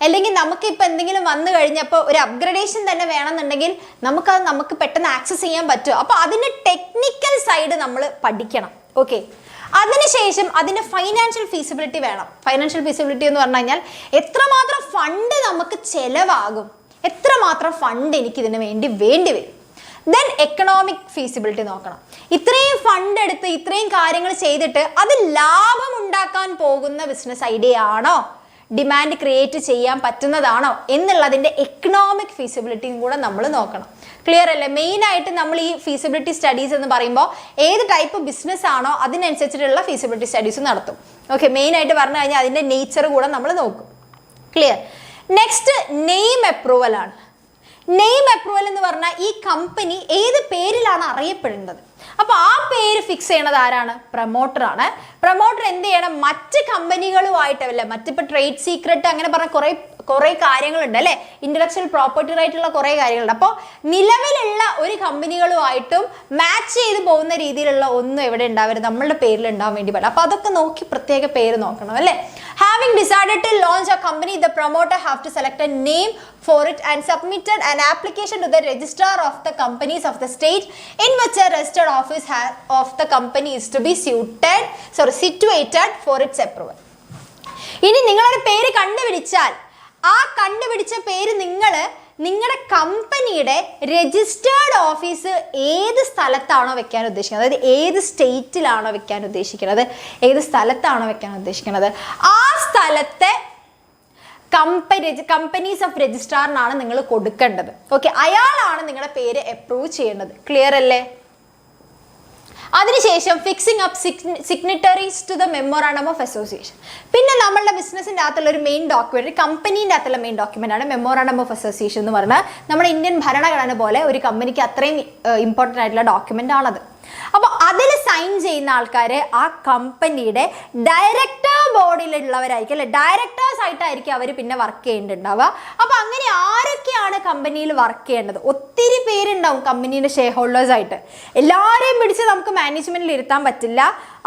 അല്ലെങ്കിൽ നമുക്കിപ്പോൾ എന്തെങ്കിലും വന്നു കഴിഞ്ഞപ്പോൾ ഒരു അപ്ഗ്രഡേഷൻ തന്നെ വേണമെന്നുണ്ടെങ്കിൽ നമുക്ക് പെട്ടെന്ന് ആക്സസ് ചെയ്യാൻ പറ്റുമോ. അപ്പോൾ അതിൻ്റെ ടെക്നിക്കൽ സൈഡ് നമ്മൾ പഠിക്കണം. ഓക്കെ, അതിനുശേഷം അതിൻ്റെ ഫൈനാൻഷ്യൽ ഫീസിബിലിറ്റി വേണം. ഫൈനാൻഷ്യൽ ഫീസിബിലിറ്റി എന്ന് പറഞ്ഞു കഴിഞ്ഞാൽ എത്രമാത്രം ഫണ്ട് നമുക്ക് ചിലവാകും, എത്രമാത്രം ഫണ്ട് എനിക്ക് ഇതിന് വേണ്ടി വരും. ദെൻ എക്കണോമിക് ഫീസിബിലിറ്റി നോക്കണം. ഇത്രയും ഫണ്ട് എടുത്ത് ഇത്രയും കാര്യങ്ങൾ ചെയ്തിട്ട് അത് ലാഭം ഉണ്ടാക്കാൻ പോകുന്ന ബിസിനസ് ഐഡിയ ആണോ, ഡിമാൻഡ് ക്രിയേറ്റ് ചെയ്യാൻ പറ്റുന്നതാണോ എന്നുള്ളതിൻ്റെ എക്കണോമിക് ഫീസിബിലിറ്റിയും കൂടെ നമ്മൾ നോക്കണം. ക്ലിയർ അല്ലേ? മെയിനായിട്ട് നമ്മൾ ഈ ഫീസിബിലിറ്റി സ്റ്റഡീസ് എന്ന് പറയുമ്പോൾ ഏത് ടൈപ്പ് ബിസിനസ് ആണോ അതിനനുസരിച്ചിട്ടുള്ള ഫീസിബിലിറ്റി സ്റ്റഡീസ് നടത്തും. ഓക്കെ, മെയിനായിട്ട് പറഞ്ഞു കഴിഞ്ഞാൽ അതിൻ്റെ നേച്ചർ കൂടെ നമ്മൾ നോക്കും. ക്ലിയർ. നെക്സ്റ്റ് നെയിം അപ്രൂവൽ ആണ്. നെയിം അപ്രൂവൽ എന്ന് പറഞ്ഞാൽ ഈ കമ്പനി ഏത് പേരിലാണ് അറിയപ്പെടുന്നത്. അപ്പോൾ ആ പേര് ഫിക്സ് ചെയ്യണത് ആരാണ്? പ്രൊമോട്ടറാണ്. പ്രൊമോട്ടർ എന്ത് ചെയ്യണം? മറ്റ് കമ്പനികളുമായിട്ടല്ല, മറ്റിപ്പോൾ ട്രേഡ് സീക്രട്ട് അങ്ങനെ പറഞ്ഞ കുറേ കാര്യങ്ങളുണ്ട് അല്ലേ, ഇന്റലക്ച്വൽ പ്രോപ്പർട്ടി ആയിട്ടുള്ള കുറേ കാര്യങ്ങളുണ്ട്. അപ്പോൾ നിലവിലുള്ള ഒരു കമ്പനികളുമായിട്ടും മാച്ച് ചെയ്ത് പോകുന്ന രീതിയിലുള്ള ഒന്നും എവിടെ ഉണ്ടാവരുത്, നമ്മളുടെ പേരിൽ ഉണ്ടാവാൻ വേണ്ടി പാടില്ല. അപ്പോൾ അതൊക്കെ നോക്കി പ്രത്യേക പേര് നോക്കണം അല്ലേ. Having decided to launch a company, the promoter have to select a name for it and submitted an application to the registrar of the companies of the state in which a registered office of the company is to be situated for its approval. ഇനി നിങ്ങളുടെ പേര് കണ്ടുപിടിച്ചാൽ ആ കണ്ടുപിടിച്ച പേര് നിങ്ങളുടെ കമ്പനിയുടെ രജിസ്റ്റേർഡ് ഓഫീസ് ഏത് സ്ഥലത്താണോ വെക്കാൻ ഉദ്ദേശിക്കുന്നത്, അതായത് ഏത് സ്റ്റേറ്റിലാണോ വെക്കാൻ ഉദ്ദേശിക്കുന്നത്, ഏത് സ്ഥലത്താണോ വെക്കാൻ ഉദ്ദേശിക്കുന്നത്, ആ സ്ഥലത്തെ കമ്പനീസ് ഓഫ് രജിസ്ട്രാറിനാണ് നിങ്ങൾ കൊടുക്കേണ്ടത്. ഓക്കെ, അയാളാണ് നിങ്ങളുടെ പേര് അപ്രൂവ് ചെയ്യേണ്ടത്. ക്ലിയർ അല്ലേ? അതിനുശേഷം fixing up signatories to the memorandum of association. പിന്നെ നമ്മളുടെ ബിസിനസിൻ്റെ അകത്തുള്ള ഒരു മെയിൻ ഡോക്യുമെന്റ്, കമ്പനീൻ്റെ അകത്തുള്ള മെയിൻ ഡോക്യുമെന്റ് ആണ് മെമ്മോറാണ്ടം ഓഫ് അസോസിയേഷൻ എന്ന് പറഞ്ഞാൽ നമ്മുടെ ഇന്ത്യൻ ഭരണഘടന പോലെ ഒരു കമ്പനിക്ക് അത്രയും ഇമ്പോർട്ടൻ്റ് ആയിട്ടുള്ള ഡോക്യുമെന്റ് ആണത്. അപ്പോൾ അതിൽ സൈൻ ചെയ്യുന്ന ആൾക്കാർ ആ കമ്പനിയുടെ ഡയറക്ടർ ബോർഡിലുള്ളവരായിരിക്കും അല്ലെ, ഡയറക്ടേഴ്സ് ആയിട്ടായിരിക്കും അവർ പിന്നെ വർക്ക് ചെയ്യേണ്ടിണ്ടാവുക. അപ്പോൾ അങ്ങനെ ആരൊക്കെയാണ് കമ്പനിയിൽ വർക്ക് ചെയ്യേണ്ടത്? ഒത്തിരി പേരുണ്ടാവും കമ്പനീൻ്റെ ഷെയർ ഹോൾഡേഴ്സ് ആയിട്ട്, എല്ലാവരെയും പിടിച്ച് നമുക്ക് മാനേജ്മെന്റിൽ ഇരുത്താൻ പറ്റില്ല.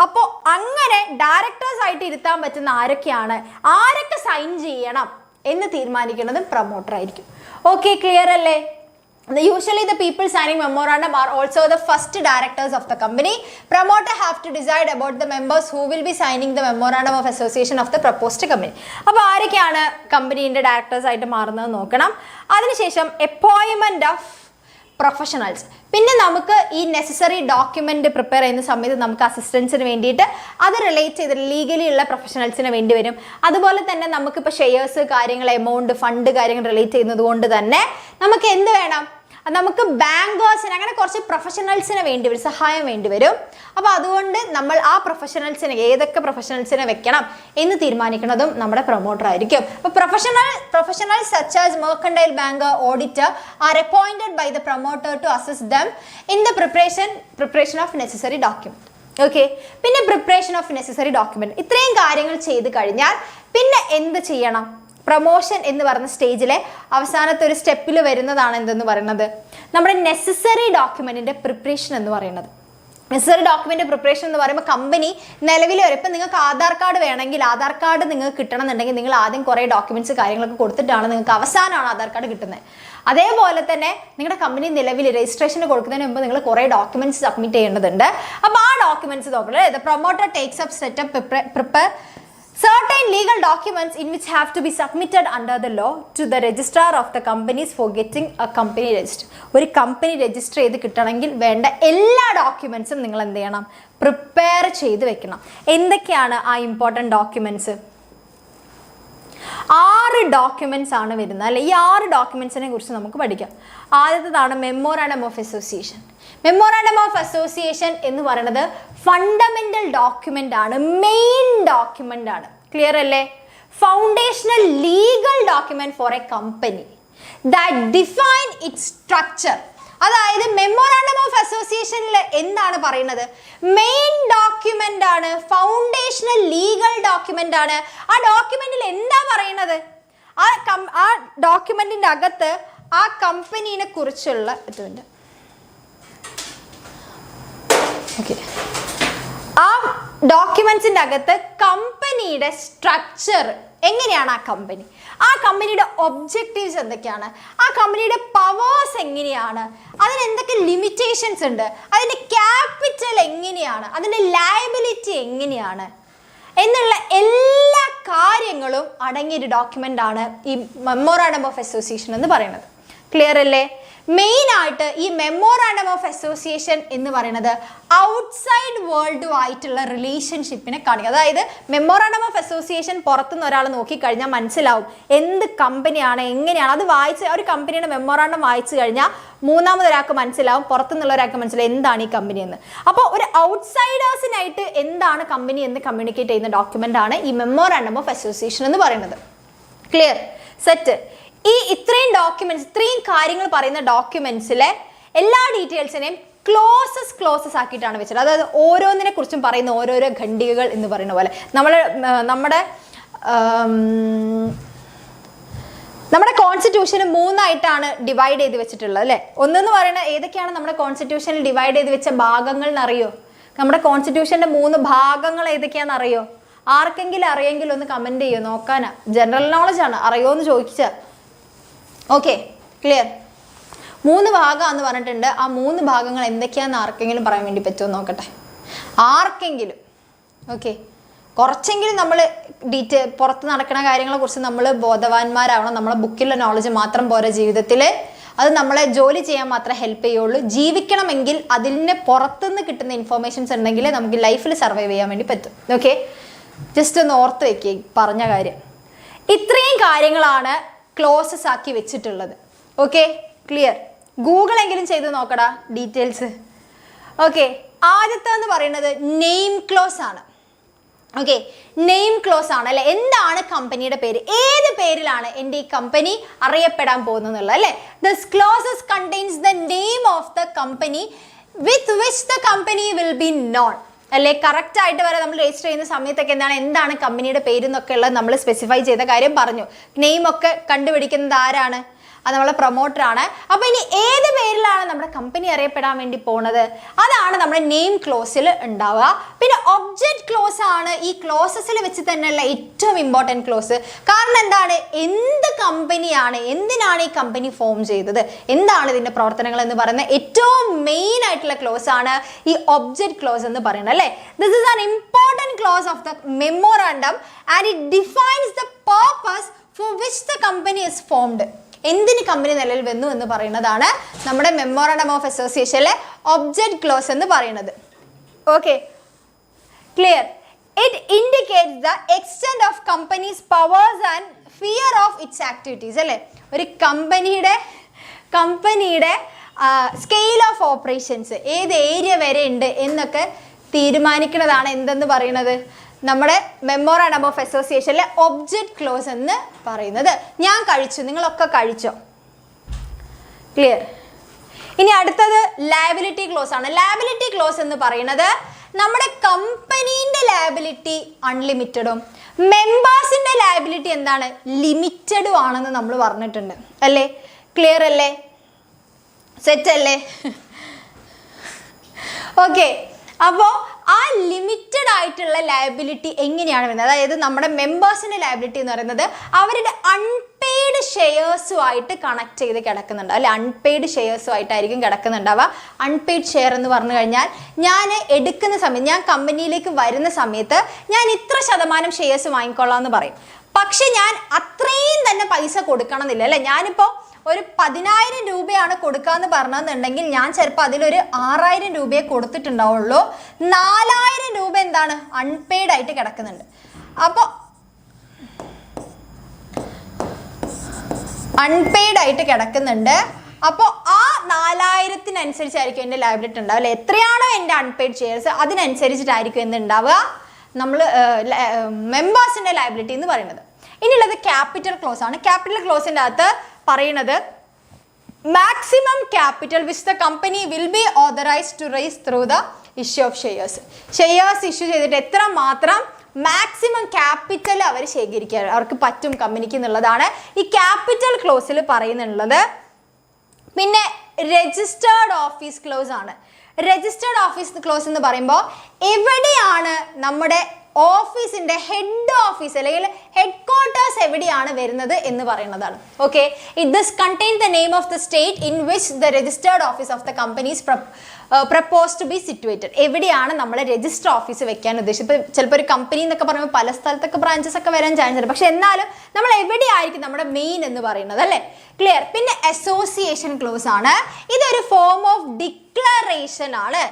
അപ്പോൾ അങ്ങനെ ഡയറക്ടേഴ്സ് ആയിട്ട് ഇരുത്താൻ പറ്റുന്ന ആരൊക്കെ സൈൻ ചെയ്യണം എന്ന് തീരുമാനിക്കുന്നതും പ്രൊമോട്ടർ ആയിരിക്കും. ഓക്കെ, ക്ലിയർ അല്ലേ? Usually the people signing memorandum are also the first directors of the company. Promoter have to decide about the members who will be signing the memorandum of association of the proposed company. അപ്പോൾ ആരൊക്കെയാണ് കമ്പനീൻ്റെ ഡയറക്ടേഴ്സ് ആയിട്ട് മാറുന്നത് നോക്കണം. അതിനുശേഷം അപ്പോയിൻമെന്റ് ഓഫ് പ്രൊഫഷണൽസ്. പിന്നെ നമുക്ക് ഈ നെസസറി ഡോക്യുമെന്റ് പ്രിപ്പയർ ചെയ്യുന്ന സമയത്ത് നമുക്ക് അസിസ്റ്റൻസിന് വേണ്ടിയിട്ട് അത് റിലേറ്റ് ചെയ്ത് ലീഗലി ഉള്ള പ്രൊഫഷണൽസിന് വേണ്ടി വരും. അതുപോലെ തന്നെ നമുക്കിപ്പോൾ ഷെയർസ് കാര്യങ്ങൾ, എമൗണ്ട്, ഫണ്ട് കാര്യങ്ങൾ റിലേറ്റ് ചെയ്യുന്നത് കൊണ്ട് തന്നെ നമുക്ക് എന്ത് വേണം? നമുക്ക് ബാങ്കേഴ്സിന്, അങ്ങനെ കുറച്ച് പ്രൊഫഷണൽസിന് വേണ്ടി വരും, സഹായം വേണ്ടി വരും. അപ്പോൾ അതുകൊണ്ട് നമ്മൾ ആ പ്രൊഫഷണൽസിനെ, ഏതൊക്കെ പ്രൊഫഷണൽസിനെ വെക്കണം എന്ന് തീരുമാനിക്കുന്നതും നമ്മുടെ പ്രൊമോട്ടർ ആയിരിക്കും. അപ്പോൾ professionals such as mercantile banker, auditor are appointed by the promoter to assist them in the preparation of necessary document. Okay, പിന്നെ പ്രിപ്പറേഷൻ ഓഫ് നെസസറി ഡോക്യുമെന്റ്. ഇത്രയും കാര്യങ്ങൾ ചെയ്ത് കഴിഞ്ഞാൽ പിന്നെ എന്ത് ചെയ്യണം? പ്രൊമോഷൻ എന്ന് പറയുന്ന സ്റ്റേജിലെ അവസാനത്തെ ഒരു സ്റ്റെപ്പിൽ വരുന്നതാണ് എന്തെന്ന് പറയുന്നത്, നമ്മുടെ നെസസറി ഡോക്യുമെന്റിന്റെ പ്രിപ്പറേഷൻ എന്ന് പറയുന്നത്. നെസസറി ഡോക്യുമെന്റ് പ്രിപ്പറേഷൻ എന്ന് പറയുമ്പോൾ കമ്പനി നിലവിൽ വരും. ഇപ്പം നിങ്ങൾക്ക് ആധാർ കാർഡ് വേണമെങ്കിൽ, ആധാർ കാർഡ് നിങ്ങൾക്ക് കിട്ടണമെന്നുണ്ടെങ്കിൽ നിങ്ങൾ ആദ്യം കുറേ ഡോക്യുമെന്റ്സ് കാര്യങ്ങളൊക്കെ കൊടുത്തിട്ടാണ് നിങ്ങൾക്ക് അവസാനമാണ് ആധാർ കാർഡ് കിട്ടുന്നത്. അതേപോലെ തന്നെ നിങ്ങളുടെ കമ്പനി നിലവിൽ രജിസ്ട്രേഷന് കൊടുക്കുന്നതിന് മുമ്പ് നിങ്ങൾ കുറേ ഡോക്യുമെന്റ്സ് സബ്മിറ്റ് ചെയ്യേണ്ടതുണ്ട്. അപ്പോൾ ആ ഡോക്യുമെന്റ്സ് നോക്കണം. The promoter takes up setup prepare certain legal documents in which have to be submitted under the law to the registrar of the companies for getting a company registered. ഒരു കമ്പനി രജിസ്റ്റർ ചെയ്ത് കിട്ടണമെങ്കിൽ വേണ്ട എല്ലാ ഡോക്യുമെന്റ്സും നിങ്ങൾ എന്ത് ചെയ്യണം? പ്രിപ്പയർ ചെയ്ത് വെക്കണം. എന്തൊക്കെയാണ് ആ ഇമ്പോർട്ടൻറ്റ് ഡോക്യുമെന്റ്സ്? 6 ഡോക്യുമെന്റ്സ് ആണ് വരുന്നത് അല്ലെ. ഈ 6 ഡോക്യുമെന്റ്സിനെ കുറിച്ച് നമുക്ക് പഠിക്കാം. ആദ്യത്തേതാണ് memorandum of association. Memorandum of association എന്ന് പറയുന്നത് ഫണ്ടമെന്റൽ ഡോക്യുമെന്റ് ആണ്, മെയിൻ ഡോക്യുമെന്റ് ആണ്. ക്ലിയർ അല്ലേ? Foundational legal document four a company that define it's structure. അതായത് മെമ്മോറാണ്ടം ഓഫ് അസോസിയേഷനിൽ എന്താണ് പറയുന്നത്? മെയിൻ ഡോക്യുമെന്റ് ആണ്, ഫൗണ്ടേഷണൽ ലീഗൽ ഡോക്യുമെന്റ് ആണ്. ആ ഡോക്യുമെന്റിൽ എന്താ പറയുന്നത്? ആ ഡോക്യുമെന്റിന്റെ അകത്ത് ആ കമ്പനീനെ കുറിച്ചുള്ള ഇതുണ്ട്. ഓക്കെ, ആ ഡോക്യുമെന്റ്സിന്റെ അകത്ത് കമ്പനിയുടെ സ്ട്രക്ചർ എങ്ങനെയാണ്, ആ കമ്പനിയുടെ ഒബ്ജക്റ്റീവ്സ് എന്തൊക്കെയാണ്, ആ കമ്പനിയുടെ പവേഴ്സ് എങ്ങനെയാണ്, അതിന് എന്തൊക്കെ ലിമിറ്റേഷൻസ് ഉണ്ട്, അതിൻ്റെ ക്യാപിറ്റൽ എങ്ങനെയാണ്, അതിൻ്റെ ലയബിലിറ്റി എങ്ങനെയാണ് എന്നുള്ള എല്ലാ കാര്യങ്ങളും അടങ്ങിയൊരു ഡോക്യുമെൻ്റ് ആണ് ഈ മെമ്മോറാണ്ടം ഓഫ് അസോസിയേഷൻ എന്ന് പറയുന്നത്. ക്ലിയർ അല്ലേ? മെയിൻ ആയിട്ട് ഈ മെമ്മോറാണ്ടം ഓഫ് അസോസിയേഷൻ എന്ന് പറയുന്നത് ഔട്ട്സൈഡ് വേൾഡുമായിട്ടുള്ള റിലേഷൻഷിപ്പിനെ കാണിക്കുക. അതായത് മെമ്മോറാണ്ടം ഓഫ് അസോസിയേഷൻ പുറത്തുനിന്ന് ഒരാൾ നോക്കിക്കഴിഞ്ഞാൽ മനസ്സിലാവും എന്ത് കമ്പനിയാണ്, എങ്ങനെയാണ്. അത് വായിച്ച് ഒരു കമ്പനിയുടെ മെമ്മോറാണ്ടം വായിച്ചു കഴിഞ്ഞാൽ മൂന്നാമതൊരാൾക്ക് മനസ്സിലാവും, പുറത്തുനിന്നുള്ള ഒരാൾക്ക് മനസ്സിലാവും എന്താണ് ഈ കമ്പനി എന്ന്. അപ്പോൾ ഒരു ഔട്ട്സൈഡേഴ്സിനായിട്ട് എന്താണ് കമ്പനി എന്ന് കമ്മ്യൂണിക്കേറ്റ് ചെയ്യുന്ന ഡോക്യുമെൻ്റ് ആണ് ഈ മെമ്മോറാണ്ടം ഓഫ് അസോസിയേഷൻ എന്ന് പറയുന്നത്. ക്ലിയർ? സെറ്റ്. ഈ ഇത്രയും ഡോക്യുമെന്റ്സ്, ഇത്രയും കാര്യങ്ങൾ പറയുന്ന ഡോക്യുമെന്റ്സിലെ എല്ലാ ഡീറ്റെയിൽസിനെയും ക്ലോസസ് ആക്കിയിട്ടാണ് വെച്ചത്. അതായത് ഓരോന്നിനെ കുറിച്ചും പറയുന്ന ഓരോരോ ഖണ്ഡികകൾ എന്ന് പറയുന്ന പോലെ നമ്മുടെ കോൺസ്റ്റിറ്റ്യൂഷന് 3 ആയിട്ടാണ് ഡിവൈഡ് ചെയ്ത് വെച്ചിട്ടുള്ളത് അല്ലേ. ഒന്നെന്ന് പറയുന്നത് ഏതൊക്കെയാണ് നമ്മുടെ കോൺസ്റ്റിറ്റ്യൂഷനിൽ ഡിവൈഡ് ചെയ്ത് വെച്ച ഭാഗങ്ങൾ എന്നറിയോ? നമ്മുടെ കോൺസ്റ്റിറ്റ്യൂഷന്റെ 3 ഭാഗങ്ങൾ ഏതൊക്കെയാണെന്ന് അറിയോ? ആർക്കെങ്കിലും അറിയെങ്കിലും ഒന്ന് കമന്റ് ചെയ്യോ? നോക്കാനാ, ജനറൽ നോളജ് ആണ്, അറിയോ എന്ന് ചോദിച്ചാൽ. Okay, clear? 3 ഭാഗമാണെന്ന് പറഞ്ഞിട്ടുണ്ട്. ആ 3 ഭാഗങ്ങൾ എന്തൊക്കെയാണെന്ന് ആർക്കെങ്കിലും പറയാൻ വേണ്ടി പറ്റുമോ നോക്കട്ടെ, ആർക്കെങ്കിലും. ഓക്കെ, കുറച്ചെങ്കിലും നമ്മൾ പുറത്ത് നടക്കുന്ന കാര്യങ്ങളെ കുറിച്ച് നമ്മൾ ബോധവാന്മാരാവണം. നമ്മളെ ബുക്കിലെ നോളജ് മാത്രം പോരാ ജീവിതത്തിൽ, അത് നമ്മളെ ജോലി ചെയ്യാൻ മാത്രമേ ഹെൽപ്പ് ചെയ്യുള്ളൂ. ജീവിക്കണമെങ്കിൽ അതിന് പുറത്തുനിന്ന് കിട്ടുന്ന ഇൻഫോർമേഷൻസ് ഉണ്ടെങ്കിൽ നമുക്ക് ലൈഫിൽ സർവൈവ് ചെയ്യാൻ വേണ്ടി പറ്റും. ഓക്കെ, ജസ്റ്റ് ഒന്ന് ഓർത്ത് വെക്കുക പറഞ്ഞ കാര്യം. ഇത്രയും കാര്യങ്ങളാണ് ക്ലോസസ് ആക്കി വെച്ചിട്ടുള്ളത്. Okay, clear? ഗൂഗിൾ എങ്കിലും ചെയ്ത് നോക്കടാ ഡീറ്റെയിൽസ്. ഓക്കെ, ആദ്യത്തെ എന്ന് പറയുന്നത് നെയിം ക്ലോസ് ആണ്. ഓക്കെ, നെയിം ക്ലോസ് ആണ് അല്ലെ. എന്താണ് കമ്പനിയുടെ പേര്, ഏത് പേരിലാണ് എൻ്റെ ഈ കമ്പനി അറിയപ്പെടാൻ പോകുന്നത് അല്ലേ. This clauses contains the name of the company with which the company will be known അല്ലെ. കറക്റ്റ് ആയിട്ട് വരെ നമ്മൾ രജിസ്റ്റർ ചെയ്യുന്ന സമയത്തൊക്കെ എന്താണ് കമ്പനിയുടെ പേര് എന്നൊക്കെ ഉള്ളത് നമ്മൾ സ്പെസിഫൈ ചെയ്ത കാര്യം പറഞ്ഞു. നെയിം ഒക്കെ കണ്ടുപിടിക്കുന്നത് ആരാണ്? അത് നമ്മളെ പ്രൊമോട്ടറാണ്. അപ്പോൾ ഇനി ഏത് പേരിലാണ് നമ്മുടെ കമ്പനി അറിയപ്പെടാൻ വേണ്ടി പോണത്, അതാണ് നമ്മുടെ നെയിം ക്ലോസിൽ ഉണ്ടാവുക. പിന്നെ ഒബ്ജക്റ്റ് ക്ലോസ് ആണ് ഈ ക്ലോസസിൽ വെച്ച് തന്നെയുള്ള ഏറ്റവും ഇമ്പോർട്ടൻറ്റ് ക്ലോസ്. കാരണം എന്താണ്, എന്ത് കമ്പനിയാണ്, എന്തിനാണ് ഈ കമ്പനി ഫോം ചെയ്തത്, എന്താണ് ഇതിൻ്റെ പ്രവർത്തനങ്ങൾ എന്ന് പറയുന്ന ഏറ്റവും മെയിൻ ആയിട്ടുള്ള ക്ലോസ് ആണ് ഈ ഒബ്ജക്റ്റ് ക്ലോസ് എന്ന് പറയുന്നത് അല്ലേ. This is an important close of the memorandum and it defines the purpose for which the company is formed. എന്തിന് കമ്പനി നിലവിൽ വന്നു എന്ന് പറയുന്നതാണ് നമ്മുടെ മെമ്മോറാണ്ടം ഓഫ് അസോസിയേഷനിലെ ഒബ്ജക്റ്റ് ക്ലോസ് എന്ന് പറയുന്നത്. Okay, clear? It indicates the extend of companies powers and fear of its activities അല്ലേ. ഒരു കമ്പനിയുടെ സ്കെയിൽ ഓഫ് ഓപ്പറേഷൻസ് ഏത് ഏരിയ വരെ ഉണ്ട് എന്നൊക്കെ തീരുമാനിക്കുന്നതാണ് എന്തെന്ന് പറയുന്നത് നമ്മുടെ മെമ്മോറാണ്ടം ഓഫ് അസോസിയേഷനിലെ ഒബ്ജക്റ്റ് ക്ലോസ് എന്ന് പറയുന്നത്. ഞാൻ കഴിച്ചു, നിങ്ങളൊക്കെ കഴിച്ചോ? ക്ലിയർ? ഇനി അടുത്തത് ലയബിലിറ്റി ക്ലോസ് ആണ്. ലയബിലിറ്റി ക്ലോസ് എന്ന് പറയുന്നത് നമ്മുടെ കമ്പനീൻ്റെ ലയബിലിറ്റി അൺലിമിറ്റഡും മെമ്പേഴ്സിൻ്റെ ലയബിലിറ്റി എന്താണ്, ലിമിറ്റഡും ആണെന്ന് നമ്മൾ പറഞ്ഞിട്ടുണ്ട് അല്ലേ. ക്ലിയർ അല്ലേ? സെറ്റ് അല്ലേ? ഓക്കെ, അപ്പോൾ ആ ലിമിറ്റഡ് ആയിട്ടുള്ള ലയബിലിറ്റി എങ്ങനെയാണ് വരുന്നത്, അതായത് നമ്മുടെ മെമ്പേഴ്സിൻ്റെ ലയബിലിറ്റി എന്ന് പറയുന്നത് അവരുടെ അൺപെയ്ഡ് അൺപെയ്ഡ് ഷെയർസുമായിട്ട് കണക്ട് ചെയ്ത് കിടക്കുന്നുണ്ട് അല്ലെ. അൺപെയ്ഡ് ഷെയർസുമായിട്ടായിരിക്കും കിടക്കുന്നുണ്ടാവുക. അൺപെയ്ഡ് ഷെയർ എന്ന് പറഞ്ഞു കഴിഞ്ഞാൽ ഞാൻ എടുക്കുന്ന സമയത്ത്, ഞാൻ കമ്പനിയിലേക്ക് വരുന്ന സമയത്ത് ഞാൻ ഇത്ര ശതമാനം ഷെയർസ് വാങ്ങിക്കൊള്ളാം എന്ന് പറയും. പക്ഷെ ഞാൻ അത്രയും തന്നെ പൈസ കൊടുക്കണം എന്നില്ല അല്ലെ. ഞാനിപ്പോൾ ഒരു 10,000 രൂപയാണ് കൊടുക്കാന്ന് പറഞ്ഞെന്നുണ്ടെങ്കിൽ ഞാൻ ചിലപ്പോൾ അതിലൊരു 6,000 രൂപയെ കൊടുത്തിട്ടുണ്ടാവുള്ളൂ. 4,000 രൂപ എന്താണ് അൺപെയ്ഡ് ആയിട്ട് കിടക്കുന്നുണ്ട്. അപ്പോൾ അൺപെയ്ഡ് ആയിട്ട് കിടക്കുന്നുണ്ട്. അപ്പോൾ ആ 4,000-ത്തിനനുസരിച്ചായിരിക്കും എൻ്റെ ലയബിലിറ്റി ഉണ്ടാവുക അല്ലെ. എത്രയാണോ എൻ്റെ അൺപെയ്ഡ് ഷെയർസ് അതിനനുസരിച്ചിട്ടായിരിക്കും എന്തുണ്ടാവുക നമ്മൾ മെമ്പേഴ്സിൻ്റെ ലയബിലിറ്റി എന്ന് പറയുന്നത്. ഇനിയുള്ളത് ക്യാപിറ്റൽ ക്ലോസ് ആണ്. ക്യാപിറ്റൽ ക്ലോസിൻ്റെ അകത്ത് പറയുന്നത് maximum capital which the company will be authorised to raise through the issue of shares. Shares issue ചെയ്തിട്ട് എത്ര മാത്രം മാക്സിമം ക്യാപിറ്റൽ അവർ ശേഖരിക്കാൻ അവർക്ക് പറ്റും കമ്പനിക്ക് എന്നുള്ളതാണ് ഈ ക്യാപിറ്റൽ ക്ലോസിൽ പറയുന്നുള്ളത്. പിന്നെ രജിസ്റ്റേർഡ് ഓഫീസ് ക്ലോസ് ആണ്. രജിസ്റ്റേർഡ് ഓഫീസ് ക്ലോസ് എന്ന് പറയുമ്പോൾ എവിടെയാണ് നമ്മുടെ ഓഫീസിന്റെ ഹെഡ് ഓഫീസ് അല്ലെങ്കിൽ ഹെഡ് ക്വാർട്ടേഴ്സ് എവിടെയാണ് വരുന്നത് എന്ന് പറയുന്നതാണ്. Okay, it this contain the name of the state in which the registered office of the companies propose to be situated. എവിടെയാണ് നമ്മൾ രജിസ്റ്റർ ഓഫീസ് വെക്കാൻ ഉദ്ദേശിച്ചത്. ചിലപ്പോൾ ഒരു കമ്പനി എന്നൊക്കെ പറയുമ്പോൾ പല സ്ഥലത്തൊക്കെ ബ്രാഞ്ചസ് ഒക്കെ വരാൻ ചാൻസ് ഉണ്ട്. പക്ഷെ എന്നാലും നമ്മൾ എവിടെയായിരിക്കും നമ്മുടെ മെയിൻ എന്ന് പറയുന്നത് അല്ലേ. ക്ലിയർ. പിന്നെ അസോസിയേഷൻ ക്ലോസ് ആണ്. ഇതൊരു ഫോം ഓഫ് ഡിക്ലറേഷൻ ആണ്.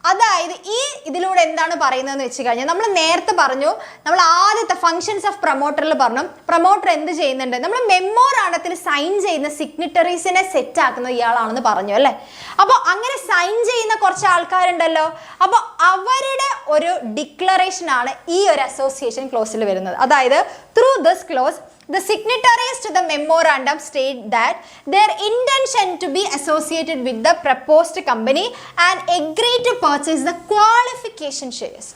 അതായത് ഈ ഇതിലൂടെ എന്താണ് പറയുന്നതെന്ന് വെച്ച് കഴിഞ്ഞാൽ നമ്മൾ നേരത്തെ പറഞ്ഞു, നമ്മൾ ആദ്യത്തെ ഫങ്ഷൻസ് ഓഫ് പ്രൊമോട്ടറിൽ പറഞ്ഞു പ്രൊമോട്ടർ എന്ത് ചെയ്യുന്നുണ്ട്, നമ്മൾ മെമ്മോറാണ്ടത്തിൽ സൈൻ ചെയ്യുന്ന സിഗ്നിറ്ററീസിനെ സെറ്റ് ആക്കുന്നത് ഇയാളാണെന്ന് പറഞ്ഞു അല്ലേ. അപ്പോൾ അങ്ങനെ സൈൻ ചെയ്യുന്ന കുറച്ച് ആൾക്കാരുണ്ടല്ലോ, അപ്പോൾ അവരുടെ ഒരു ഡിക്ലറേഷൻ ആണ് ഈ ഒരു അസോസിയേഷൻ ക്ലോസിൽ വരുന്നത്. അതായത് through this close the signatories to the memorandum state that their intention to be associated with the proposed company and agree to purchase the qualification shares.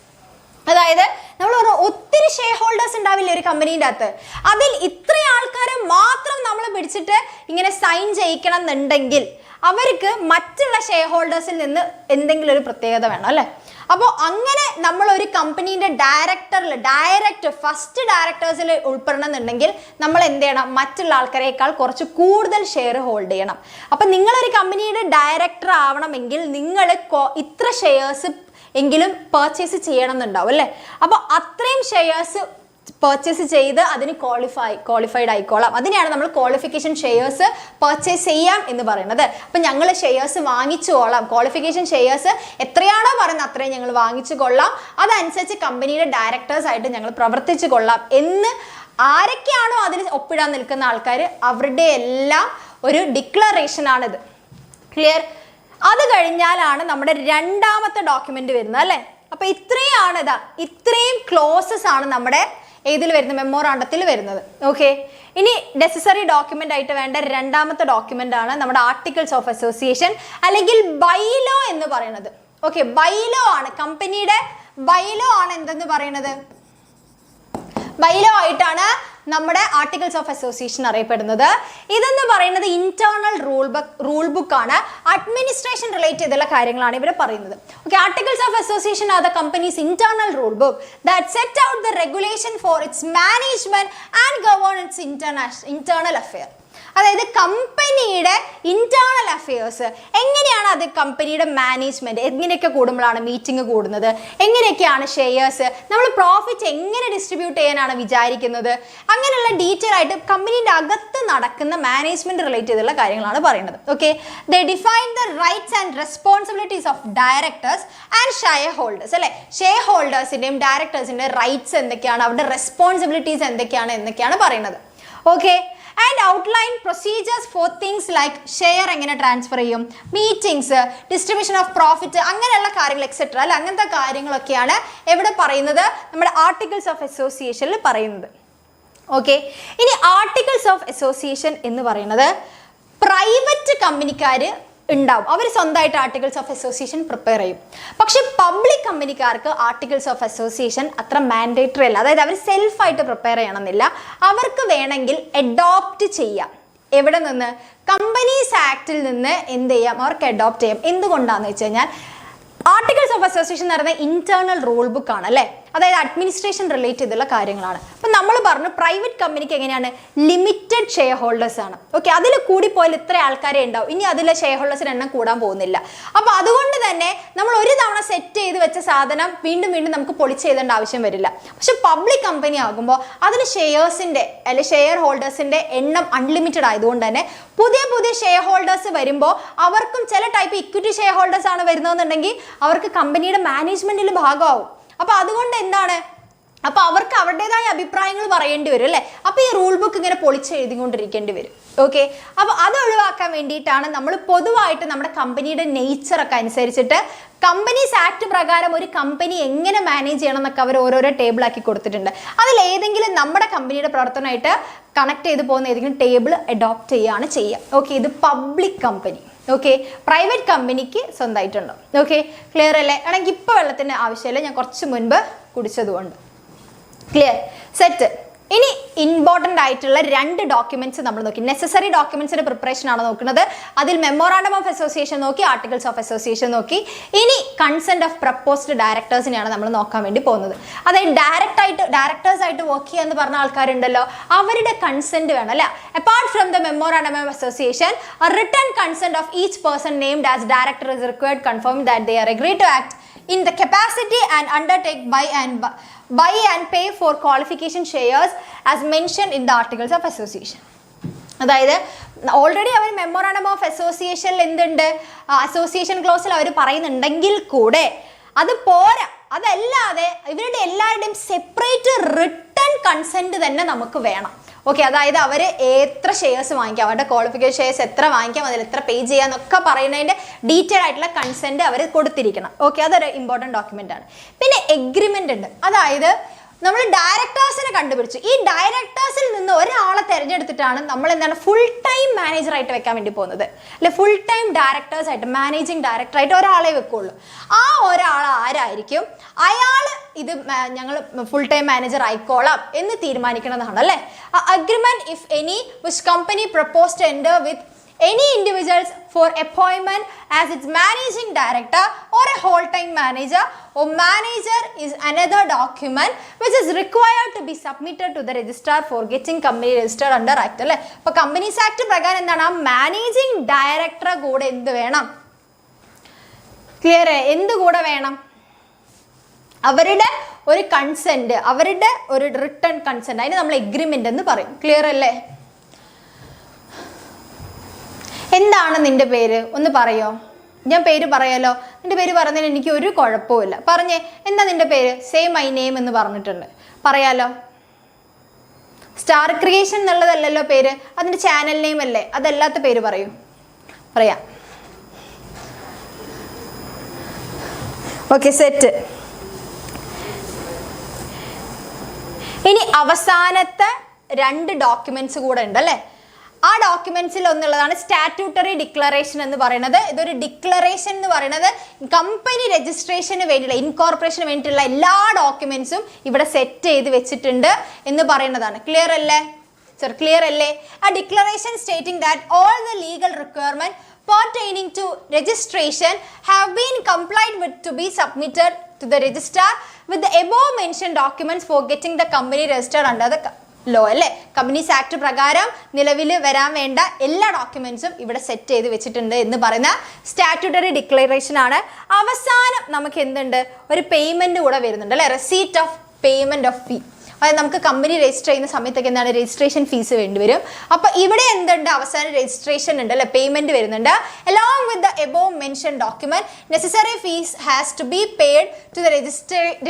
അതായത് നമ്മൾ ഒത്തിരി ഷെയർ ഹോൾഡേഴ്സ് ഉണ്ടാവില്ലേ ഒരു കമ്പനീൻ്റെ അകത്ത്, അതിൽ ഇത്ര ആൾക്കാരെ മാത്രം നമ്മൾ പിടിച്ചിട്ട് ഇങ്ങനെ സൈൻ ചെയ്യിക്കണം എന്നുണ്ടെങ്കിൽ അവർക്ക് മറ്റുള്ള ഷെയർ ഹോൾഡേഴ്സിൽ നിന്ന് എന്തെങ്കിലും ഒരു പ്രത്യേകത വേണം അല്ലേ. അപ്പോൾ അങ്ങനെ നമ്മൾ ഒരു കമ്പനീൻ്റെ ഡയറക്റ്റ് ഫസ്റ്റ് ഡയറക്ടേഴ്സിൽ ഉൾപ്പെടണം എന്നുണ്ടെങ്കിൽ നമ്മൾ എന്ത് ചെയ്യണം, മറ്റുള്ള ആൾക്കാരേക്കാൾ കുറച്ച് കൂടുതൽ ഷെയർ ഹോൾഡ് ചെയ്യണം. അപ്പം നിങ്ങളൊരു കമ്പനിയുടെ ഡയറക്ടർ ആവണമെങ്കിൽ നിങ്ങൾ ഇത്ര ഷെയർസ് എങ്കിലും പർച്ചേസ് ചെയ്യണം എന്നുണ്ടാവും അല്ലേ. അപ്പോൾ അത്രയും ഷെയർസ് പർച്ചേസ് ചെയ്ത് അതിന് ക്വാളിഫൈഡ് ആയിക്കോളാം. അതിനെയാണ് നമ്മൾ ക്വാളിഫിക്കേഷൻ ഷെയർസ് പർച്ചേസ് ചെയ്യാം എന്ന് പറയുന്നത്. അപ്പം ഞങ്ങൾ ഷെയർസ് വാങ്ങിച്ചു കൊള്ളാം, ക്വാളിഫിക്കേഷൻ ഷെയർസ് എത്രയാണോ പറയുന്നത് അത്രയും ഞങ്ങൾ വാങ്ങിച്ചു കൊള്ളാം, അതനുസരിച്ച് കമ്പനിയുടെ ഡയറക്ടേഴ്സ് ആയിട്ട് ഞങ്ങൾ പ്രവർത്തിച്ചു കൊള്ളാം എന്ന് ആരൊക്കെയാണോ അതിൽ ഒപ്പിടാൻ നിൽക്കുന്ന ആൾക്കാർ അവരുടെ എല്ലാം ഒരു ഡിക്ലറേഷൻ ആണിത്. ക്ലിയർ. അത് കഴിഞ്ഞാലാണ് നമ്മുടെ രണ്ടാമത്തെ ഡോക്യുമെന്റ് വരുന്നത് അല്ലേ. അപ്പൊ ഇത്രയാണ് ഇത്രയും ക്ലോസസ് ആണ് നമ്മുടെ ഏതിൽ വരുന്നത്, മെമ്മോറാണ്ടത്തിൽ വരുന്നത്. ഓക്കെ, ഇനി നെസസറി ഡോക്യുമെന്റ് ആയിട്ട് വേണ്ട രണ്ടാമത്തെ ഡോക്യുമെന്റ് ആണ് നമ്മുടെ ആർട്ടിക്കിൾസ് ഓഫ് അസോസിയേഷൻ അല്ലെങ്കിൽ ബൈലോ എന്ന് പറയുന്നത്. ഓക്കെ, ബൈലോ ആണ് കമ്പനിയുടെ ബൈലോ ആണ് എന്തെന്ന് പറയുന്നത്. ബൈലോ ആയിട്ടാണ് നമ്മുടെ ആർട്ടിക്കിൾസ് ഓഫ് അസോസിയേഷൻ അറിയപ്പെടുന്നത്. ഇതെന്ന് പറയുന്നത് ഇന്റേണൽ റൂൾ ബുക്ക് ആണ്. അഡ്മിനിസ്ട്രേഷൻ റിലേറ്റ് ചെയ്തുള്ള കാര്യങ്ങളാണ് ഇവർ പറയുന്നത്. Okay, articles of association are the companies internal rule book that set out the regulation for its management and govern its internal affair. അതായത് കമ്പനിയുടെ ഇന്റേണൽ അഫെയർസ് എങ്ങനെയാണ്, അത് കമ്പനിയുടെ മാനേജ്മെന്റ് എങ്ങനെയൊക്കെ കൂടുമ്പോഴാണ് മീറ്റിംഗ് കൂടുന്നത്, എങ്ങനെയൊക്കെയാണ് ഷെയർസ്, നമ്മൾ പ്രോഫിറ്റ് എങ്ങനെ ഡിസ്ട്രിബ്യൂട്ട് ചെയ്യാനാണ് വിചാരിക്കുന്നത്, അങ്ങനെയുള്ള ഡീറ്റെയിൽ ആയിട്ട് കമ്പനീൻ്റെ അകത്ത് നടക്കുന്ന മാനേജ്മെന്റ് റിലേറ്റ് ചെയ്തുള്ള കാര്യങ്ങളാണ് പറയുന്നത്. Okay, they define the rights and responsibilities of directors and share holders അല്ലെ. ഷെയർ ഹോൾഡേഴ്സിന്റെയും ഡയറക്ടേഴ്സിന്റെ റൈറ്റ്സ് എന്തൊക്കെയാണ്, അവരുടെ റെസ്പോൺസിബിലിറ്റീസ് എന്തൊക്കെയാണ് പറയുന്നത്. Okay, and outline procedures for things like share എങ്ങനെ ട്രാൻസ്ഫർ ചെയ്യും, മീറ്റിംഗ്സ്, ഡിസ്ട്രിബ്യൂഷൻ ഓഫ് പ്രോഫിറ്റ്, അങ്ങനെയുള്ള കാര്യങ്ങൾ എക്സെട്ര അല്ലെ. അങ്ങനത്തെ കാര്യങ്ങളൊക്കെയാണ് എവിടെ പറയുന്നത്, നമ്മുടെ ആർട്ടിക്കിൾസ് ഓഫ് അസോസിയേഷനിൽ പറയുന്നത്. ഓക്കെ, ഇനി ആർട്ടിക്കിൾസ് ഓഫ് അസോസിയേഷൻ എന്ന് പറയുന്നത് പ്രൈവറ്റ് കമ്പനിക്കാർ ഉണ്ടാവും, അവർ സ്വന്തമായിട്ട് ആർട്ടിക്കിൾസ് ഓഫ് അസോസിയേഷൻ പ്രിപ്പയർ ചെയ്യും. പക്ഷെ പബ്ലിക് കമ്പനിക്കാർക്ക് ആർട്ടിക്കിൾസ് ഓഫ് അസോസിയേഷൻ അത്ര മാൻഡേറ്ററി അല്ല. അതായത് അവർ സെൽഫായിട്ട് പ്രിപ്പയർ ചെയ്യണമെന്നില്ല, അവർക്ക് വേണമെങ്കിൽ അഡോപ്റ്റ് ചെയ്യാം. എവിടെ നിന്ന്, കമ്പനീസ് ആക്ടിൽ നിന്ന് എന്ത് ചെയ്യാം, അവർക്ക് അഡോപ്റ്റ് ചെയ്യാം. എന്തുകൊണ്ടാണെന്ന് വെച്ച് കഴിഞ്ഞാൽ ആർട്ടിക്കിൾസ് ഓഫ് അസോസിയേഷൻ എന്ന് പറയുന്നത് ഇന്റേണൽ റൂൾ ബുക്ക് ആണ് അല്ലേ. അതായത് അഡ്മിനിസ്ട്രേഷൻ റിലേറ്റ് ചെയ്തുള്ള കാര്യങ്ങളാണ്. അപ്പം നമ്മൾ പറഞ്ഞു പ്രൈവറ്റ് കമ്പനിക്ക് എങ്ങനെയാണ് ലിമിറ്റഡ് ഷെയർ ഹോൾഡേഴ്സ് ആണ്. ഓക്കെ, അതിൽ കൂടിപ്പോയാൽ ഇത്ര ആൾക്കാരെ ഉണ്ടാവും, ഇനി അതിലെ ഷെയർ ഹോൾഡേഴ്സിന് എണ്ണം കൂടാൻ പോകുന്നില്ല. അപ്പോൾ അതുകൊണ്ട് തന്നെ നമ്മൾ ഒരു തവണ സെറ്റ് ചെയ്ത് വെച്ച സാധനം വീണ്ടും വീണ്ടും നമുക്ക് പൊളിച്ചെഴുതേണ്ട ആവശ്യം വരില്ല. പക്ഷെ പബ്ലിക് കമ്പനി ആകുമ്പോൾ അതിൽ ഷെയർസിൻ്റെ അല്ലെങ്കിൽ ഷെയർ ഹോൾഡേഴ്സിൻ്റെ എണ്ണം അൺലിമിറ്റഡ് ആയതുകൊണ്ട് തന്നെ പുതിയ പുതിയ ഷെയർ ഹോൾഡേഴ്സ് വരുമ്പോൾ അവർക്കും ചില ടൈപ്പ് ഇക്വിറ്റി ഷെയർ ഹോൾഡേഴ്സ് ആണ് വരുന്നതെന്നുണ്ടെങ്കിൽ അവർക്ക് കമ്പനിയുടെ മാനേജ്മെന്റിൽ ഭാഗമാവും. അപ്പൊ അതുകൊണ്ട് എന്താണ്, അപ്പൊ അവർക്ക് അവരുടേതായ അഭിപ്രായങ്ങൾ പറയേണ്ടി വരും അല്ലേ. അപ്പൊ ഈ റൂൾ ബുക്ക് ഇങ്ങനെ പൊളിച്ചെഴുതിക്കൊണ്ടിരിക്കേണ്ടി വരും. ഓക്കെ, അപ്പൊ അത് ഒഴിവാക്കാൻ വേണ്ടിയിട്ടാണ് നമ്മൾ പൊതുവായിട്ട് നമ്മുടെ കമ്പനിയുടെ നേച്ചറൊക്കെ അനുസരിച്ചിട്ട് കമ്പനീസ് ആക്ട് പ്രകാരം ഒരു കമ്പനി എങ്ങനെ മാനേജ് ചെയ്യണം എന്നൊക്കെ അവർ ഓരോരോ ടേബിളാക്കി കൊടുത്തിട്ടുണ്ട്. അതിൽ ഏതെങ്കിലും നമ്മുടെ കമ്പനിയുടെ പ്രവർത്തനമായിട്ട് കണക്ട് ചെയ്ത് പോകുന്ന ഏതെങ്കിലും ടേബിൾ അഡോപ്റ്റ് ചെയ്യുകയാണ് ചെയ്യുക. ഓക്കെ, ഇത് പബ്ലിക് കമ്പനി. ഓക്കെ, പ്രൈവറ്റ് കമ്പനിക്ക് സ്വന്തമായിട്ടുണ്ടോ? ഓക്കെ, ക്ലിയർ അല്ലേ? ആണെങ്കിൽ ഇപ്പോൾ വെള്ളത്തിൻ്റെ ആവശ്യമില്ല, ഞാൻ കുറച്ച് മുൻപ് കുടിച്ചതുകൊണ്ട്. Clear, set. ഇനി ഇമ്പോർട്ടൻ്റ് ആയിട്ടുള്ള 2 ഡോക്യുമെന്റ്സ് നമ്മൾ നോക്കി. നെസസറി ഡോക്യുമെന്റ്സിന്റെ പ്രിപ്പറേഷൻ ആണ് നോക്കുന്നത്. അതിൽ മെമ്മോറാണ്ടം ഓഫ് അസോസിയേഷൻ നോക്കി, ആർട്ടിക്കിൾസ് ഓഫ് അസോസിയേഷൻ നോക്കി. ഇനി കൺസെന്റ് ഓഫ് പ്രപ്പോസ്ഡ് ഡയറക്ടേഴ്സിനെയാണ് നമ്മൾ നോക്കാൻ വേണ്ടി പോകുന്നത്. അതായത് ഡയറക്ടേഴ്സ് ആയിട്ട് വർക്ക് ചെയ്യുക എന്ന് പറഞ്ഞ ആൾക്കാരുണ്ടല്ലോ, അവരുടെ കൺസെന്റ് വേണം അല്ലേ. Apart from the memorandum of association, written consent of each person named as director is required confirming that they are agreed to act in the capacity and undertake buy and pay for qualification shares as mentioned in the articles of association. അതായത് ഓൾറെഡി അവർ മെമ്മോറാണ്ടം ഓഫ് അസോസിയേഷനിൽ എന്തുണ്ട്, അസോസിയേഷൻ ക്ലോസിൽ അവർ പറയുന്നുണ്ടെങ്കിൽ കൂടെ അത് പോരാ. അതല്ലാതെ ഇവരുടെ എല്ലാവരുടെയും സെപ്പറേറ്റ് റിട്ടൺ കൺസെന്റ് തന്നെ നമുക്ക് വേണം. ഓക്കെ, അതായത് അവർ എത്ര ഷെയർസ് വാങ്ങിക്കാം, അവരുടെ ക്വാളിഫിക്കേഷൻ ഷെയർസ് എത്ര വാങ്ങിക്കാം, അതിൽ എത്ര പേ ചെയ്യാന്നൊക്കെ പറയുന്നതിൻ്റെ ഡീറ്റെയിൽ ആയിട്ടുള്ള കൺസെന്റ് അവർ കൊടുത്തിരിക്കണം. ഓക്കെ, അതൊരു ഇമ്പോർട്ടൻറ്റ് ഡോക്യുമെൻ്റ് ആണ്. പിന്നെ എഗ്രിമെൻ്റ് ഉണ്ട്. അതായത് നമ്മൾ ഡയറക്ടേഴ്സിനെ കണ്ടുപിടിച്ചു. ഈ ഡയറക്ടേഴ്സിൽ നിന്ന് ഒരാളെ തിരഞ്ഞെടുത്തിട്ടാണ് നമ്മൾ എന്താണ് ഫുൾ ടൈം മാനേജറായിട്ട് വെക്കാൻ വേണ്ടി പോകുന്നത്. അല്ലെ, ഫുൾ ടൈം ഡയറക്ടേഴ്സായിട്ട് മാനേജിങ് ഡയറക്ടറായിട്ട് ഒരാളെ വെക്കുള്ളൂ. ആ ഒരാൾ ആരായിരിക്കും, അയാൾ ഇത് ഞങ്ങൾ ഫുൾ ടൈം മാനേജർ ആയിക്കോളാം എന്ന് തീരുമാനിക്കുന്നതാണ് അല്ലേ. Agreement if any which company propose to enter with any individuals for appointment as its managing director or a whole time manager or manager is another document which is required to be submitted to the registrar for getting company registered under act അല്ലേ. അപ്പോൾ കമ്പനീസ് ആക്ട് പ്രകാരം എന്താണ്, ആ മാനേജിങ് ഡയറക്ടറെ കൂടെ എന്ത് വേണം, ക്ലിയർ, എന്ത് കൂടെ വേണം, അവരുടെ ഒരു കൺസെന്റ്, അവരുടെ ഒരു റിട്ടേൺ കൺസെന്റ്, അതിന് നമ്മൾ എഗ്രിമെന്റ് എന്ന് പറയും. ക്ലിയർ അല്ലേ? എന്താണ് നിന്റെ പേര് ഒന്ന് പറയോ? ഞാൻ പേര് പറയാലോ, നിന്റെ പേര് പറഞ്ഞതിന് എനിക്ക് ഒരു കുഴപ്പമില്ല. പറഞ്ഞേ, എന്താ നിന്റെ പേര്? സേ മൈ നെയിം എന്ന് പറഞ്ഞിട്ടുണ്ട്, പറയാലോ. സ്റ്റാർ ക്രിയേഷൻ എന്നുള്ളതല്ലല്ലോ പേര്, അതിൻ്റെ ചാനൽ നെയിം അല്ലേ, അതല്ലാത്ത പേര് പറയൂ, പറയാം. Okay, set. ഇനി അവസാനത്തെ 2 ഡോക്യുമെന്റ്സ് കൂടെ ഉണ്ട് അല്ലേ. ആ ഡോക്യുമെന്റ്സിൽ ഒന്നുള്ളതാണ് സ്റ്റാറ്റ്യൂട്ടറി ഡിക്ലറേഷൻ എന്ന് പറയുന്നത്. ഇതൊരു ഡിക്ലറേഷൻ എന്ന് പറയുന്നത് കമ്പനി രജിസ്ട്രേഷന് വേണ്ടിയുള്ള, ഇൻകോർപ്പറേഷന് വേണ്ടിയിട്ടുള്ള എല്ലാ ഡോക്യുമെന്റ്സും ഇവിടെ സെറ്റ് ചെയ്ത് വെച്ചിട്ടുണ്ട് എന്ന് പറയുന്നതാണ്. ക്ലിയർ അല്ലേ സർ? ക്ലിയർ അല്ലേ? ആ declaration stating that all the legal requirement pertaining to registration have been complied with to be submitted to the registrar with the above mentioned documents for getting the company registered under the law അല്ലേ. കമ്പനീസ് ആക്ട് പ്രകാരം നിലവിൽ വരാൻ വേണ്ട എല്ലാ ഡോക്യുമെന്റ്സും ഇവിടെ സെറ്റ് ചെയ്ത് വെച്ചിട്ടുണ്ട് എന്ന് പറയുന്ന സ്റ്റാറ്റ്യൂട്ടറി ഡിക്ലറേഷൻ ആണ്. അവസാനം നമുക്ക് എന്തുണ്ട്, ഒരു പേയ്മെന്റ് കൂടെ വരുന്നുണ്ട് അല്ലേ, റെസീറ്റ് ഓഫ് പേയ്മെന്റ് ഓഫ് ഫീ. അതായത് നമുക്ക് കമ്പനി രജിസ്റ്റർ ചെയ്യുന്ന സമയത്തൊക്കെ എന്താണ് രജിസ്ട്രേഷൻ ഫീസ് വേണ്ടി വരും. അപ്പോൾ ഇവിടെ എന്തുണ്ട്, അവസാനം രജിസ്ട്രേഷൻ ഉണ്ട് അല്ലെ, പേയ്മെന്റ് വരുന്നുണ്ട്. along with the above mentioned document necessary fees has to be paid to the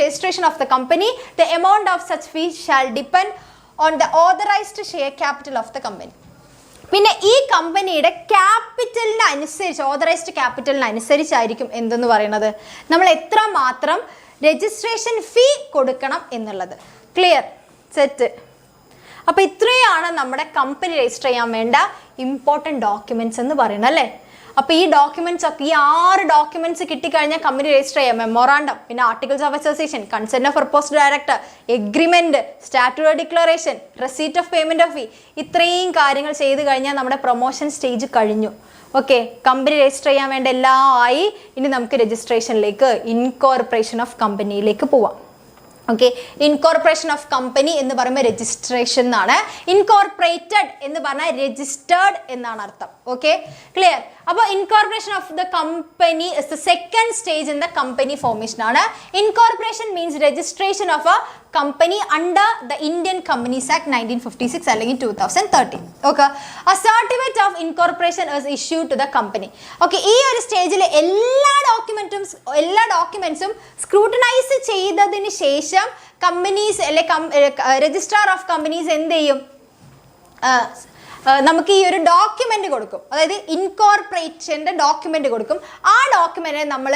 registration of the company. The amount of such fees shall depend on the authorized share capital of the company. പിന്നെ ഈ കമ്പനിയുടെ ക്യാപിറ്റലിന് അനുസരിച്ച്, ഓതറൈസ്ഡ് ക്യാപിറ്റലിന് അനുസരിച്ചായിരിക്കും എന്തെന്ന് പറയുന്നത്, നമ്മൾ എത്ര മാത്രം രജിസ്ട്രേഷൻ ഫീ കൊടുക്കണം എന്നുള്ളത്. ക്ലിയർ? സെറ്റ്. അപ്പോൾ ഇത്രയാണ് നമ്മുടെ കമ്പനി രജിസ്റ്റർ ചെയ്യാൻ വേണ്ട ഇമ്പോർട്ടൻറ്റ് ഡോക്യുമെന്റ്സ് എന്ന് പറയുന്നത് അല്ലേ. അപ്പോൾ ഈ ഡോക്യുമെന്റ്സ് ഒക്കെ, ഈ 6 ഡോക്യുമെന്റ്സ് കിട്ടിക്കഴിഞ്ഞാൽ കമ്പനി രജിസ്റ്റർ ചെയ്യാം. മെമ്മോറാണ്ടം, പിന്നെ articles of association, consent of proposed director, agreement, statutory declaration, receipt of payment of ഫീ, ഇത്രയും കാര്യങ്ങൾ ചെയ്ത് കഴിഞ്ഞാൽ നമ്മുടെ പ്രൊമോഷൻ സ്റ്റേജ് കഴിഞ്ഞു. ഓക്കെ, കമ്പനി രജിസ്റ്റർ ചെയ്യാൻ വേണ്ട എല്ലാം ആയി. ഇനി നമുക്ക് രജിസ്ട്രേഷനിലേക്ക്, ഇൻകോർപ്പറേഷൻ ഓഫ് കമ്പനിയിലേക്ക് പോവാം. ഓക്കെ, ഇൻകോർപ്പറേഷൻ ഓഫ് കമ്പനി എന്ന് പറയുമ്പോൾ രജിസ്ട്രേഷൻ എന്നാണ്. ഇൻകോർപ്പറേറ്റഡ് എന്ന് പറഞ്ഞാൽ രജിസ്റ്റേർഡ് എന്നാണ് അർത്ഥം. Okay, clear? അപ്പോൾ incorporation of the company is the second stage in the company formation ആണ്. Incorporation means registration of a company under the Indian companies Act 1956 അല്ലെങ്കിൽ 2013. Okay, a certificate of incorporation is issued to the company. Okay, ഈ ഒരു സ്റ്റേജിൽ എല്ലാ ഡോക്യുമെന്റ്സും സ്ക്രൂട്ടനൈസ് ചെയ്തതിന് ശേഷം കമ്പനീസ് അല്ലെ രജിസ്ട്രാർ ഓഫ് കമ്പനീസ് എന്ത് ചെയ്യും? നമുക്ക് ഈ ഒരു ഡോക്യുമെന്റ് കൊടുക്കും, അതായത് ഇൻകോർപ്പറേഷൻ്റെ ഡോക്യുമെന്റ് കൊടുക്കും. ആ ഡോക്യുമെന്റ് നമ്മൾ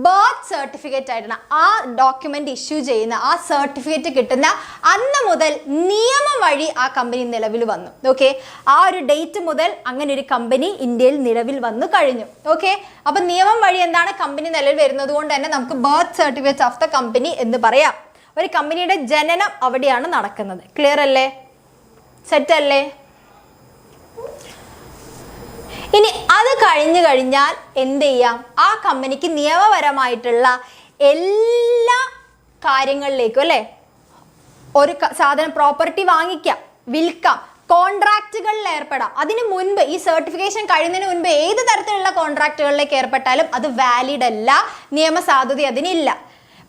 ബർത്ത് സർട്ടിഫിക്കറ്റ് ആയിട്ടാണ് ആ ഡോക്യുമെന്റ് ഇഷ്യൂ ചെയ്യുന്ന, ആ സർട്ടിഫിക്കറ്റ് കിട്ടുന്ന അന്ന് മുതൽ നിയമം വഴി ആ കമ്പനി നിലവിൽ വന്നു. ഓക്കെ, ആ ഒരു ഡേറ്റ് മുതൽ അങ്ങനെ ഒരു കമ്പനി ഇന്ത്യയിൽ നിലവിൽ വന്നു കഴിഞ്ഞു. ഓക്കെ, അപ്പൊ നിയമം വഴി എന്താണ് കമ്പനി നിലവിൽ വരുന്നത് കൊണ്ട് തന്നെ നമുക്ക് birth certificate of the company എന്ന് പറയാം. ഒരു കമ്പനിയുടെ ജനനം അവിടെയാണ് നടക്കുന്നത്. ക്ലിയർ അല്ലേ? സെറ്റ് അല്ലേ? ഇനി അത് കഴിഞ്ഞാൽ എന്ത് ചെയ്യാം? ആ കമ്പനിക്ക് നിയമപരമായിട്ടുള്ള എല്ലാ കാര്യങ്ങളിലേക്കും അല്ലേ, ഒരു സാധനം പ്രോപ്പർട്ടി വാങ്ങിക്കാം, വിൽക്കാം, കോൺട്രാക്റ്റുകളിൽ ഏർപ്പെടാം. അതിന് മുൻപ് ഈ സർട്ടിഫിക്കേഷൻ കഴിയുന്നതിന് മുൻപ് ഏത് തരത്തിലുള്ള കോൺട്രാക്റ്റുകളിലേക്ക് ഏർപ്പെട്ടാലും അത് വാലിഡ് അല്ല, നിയമസാധുത അതിനില്ല.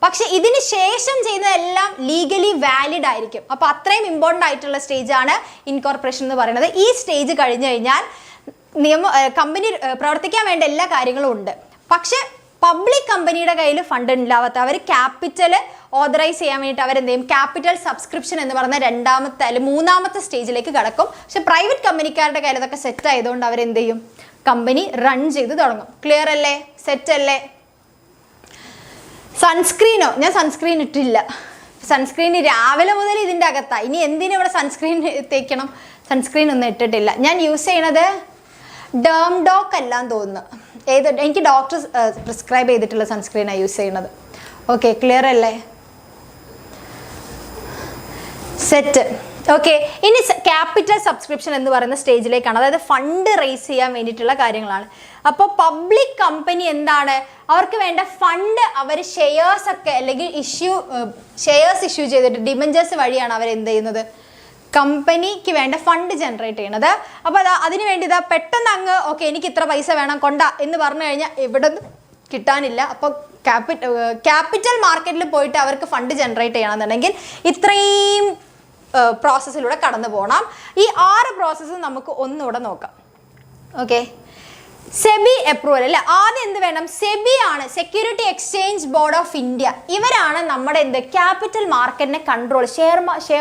പക്ഷെ ഇതിന് ശേഷം ചെയ്യുന്നതെല്ലാം ലീഗലി വാലിഡ് ആയിരിക്കും. അപ്പോൾ അത്രയും ഇമ്പോർട്ടൻ്റ് ആയിട്ടുള്ള സ്റ്റേജാണ് ഇൻകോർപ്പറേഷൻ എന്ന് പറയുന്നത്. ഈ സ്റ്റേജ് കഴിഞ്ഞു കഴിഞ്ഞാൽ കമ്പനി പ്രവർത്തിക്കാൻ വേണ്ട എല്ലാ കാര്യങ്ങളും ഉണ്ട്. പക്ഷെ പബ്ലിക് കമ്പനിയുടെ കയ്യിൽ ഫണ്ട് ഉണ്ടാവാത്ത, അവർ ക്യാപിറ്റൽ ഓതറൈസ് ചെയ്യാൻ വേണ്ടിയിട്ട് അവരെന്ത് ചെയ്യും? ക്യാപിറ്റൽ സബ്സ്ക്രിപ്ഷൻ എന്ന് പറയുന്ന രണ്ടാമത്തെ അല്ലെങ്കിൽ മൂന്നാമത്തെ സ്റ്റേജിലേക്ക് കടക്കും. പക്ഷെ പ്രൈവറ്റ് കമ്പനിക്കാരുടെ കയ്യിൽ അതൊക്കെ സെറ്റ് ആയതുകൊണ്ട് അവരെന്ത് ചെയ്യും? കമ്പനി റൺ ചെയ്ത് തുടങ്ങും. ക്ലിയർ അല്ലേ? സെറ്റ് അല്ലേ? സൺസ്ക്രീനോ? ഞാൻ സൺസ്ക്രീൻ ഇട്ടില്ല. സൺസ്ക്രീൻ രാവിലെ മുതൽ ഇതിൻ്റെ അകത്താണ്. ഇനി എന്തിനും ഇവിടെ സൺസ്ക്രീൻ തേക്കണം? സൺസ്ക്രീൻ ഒന്നും ഇട്ടിട്ടില്ല. ഞാൻ യൂസ് ചെയ്യണത് ഡോക്ക് അല്ലാന്ന് തോന്നുന്നു. എനിക്ക് ഡോക്ടർ പ്രിസ്ക്രൈബ് ചെയ്തിട്ടുള്ള സൺസ്ക്രീനാണ് യൂസ് ചെയ്യുന്നത്. ഓക്കെ, ക്ലിയർ അല്ലേ? സെറ്റ്. ഓക്കെ, ഇനി ക്യാപിറ്റൽ സബ്സ്ക്രിപ്ഷൻ എന്ന് പറയുന്ന സ്റ്റേജിലേക്കാണ്, അതായത് ഫണ്ട് റേസ് ചെയ്യാൻ വേണ്ടിയിട്ടുള്ള കാര്യങ്ങളാണ്. അപ്പോൾ പബ്ലിക് കമ്പനി എന്താണ്? അവർക്ക് വേണ്ട ഫണ്ട് അവർ ഷെയർസ് ഒക്കെ അല്ലെങ്കിൽ ഷെയർസ് ഇഷ്യൂ ചെയ്തിട്ട് ഡിബഞ്ചേഴ്സ് വഴിയാണ് അവർ എന്ത് ചെയ്യുന്നത്? കമ്പനിക്ക് വേണ്ട ഫണ്ട് ജനറേറ്റ് ചെയ്യണത്. അപ്പോൾ അതിന് വേണ്ടി പെട്ടെന്ന് അങ്ങ് ഓക്കെ എനിക്ക് ഇത്ര പൈസ വേണം കൊണ്ടാ എന്ന് പറഞ്ഞു കഴിഞ്ഞാൽ ഇവിടെ കിട്ടാനില്ല. അപ്പോൾ ക്യാപിറ്റൽ മാർക്കറ്റിൽ പോയിട്ട് അവർക്ക് ഫണ്ട് ജനറേറ്റ് ചെയ്യണമെന്നുണ്ടെങ്കിൽ ഇത്രയും പ്രോസസ്സിലൂടെ കടന്നു പോകണം. ഈ 6 പ്രോസസ്സ് നമുക്ക് ഒന്നുകൂടെ നോക്കാം. ഓക്കെ, സെബി അപ്രൂവൽ അല്ലേ? ആദ്യം എന്ത് വേണം? സെബി ആണ്, security exchange board of India. ഇവരാണ് നമ്മുടെ ക്യാപിറ്റൽ മാർക്കറ്റിനെ കൺട്രോൾ, ഷെയർ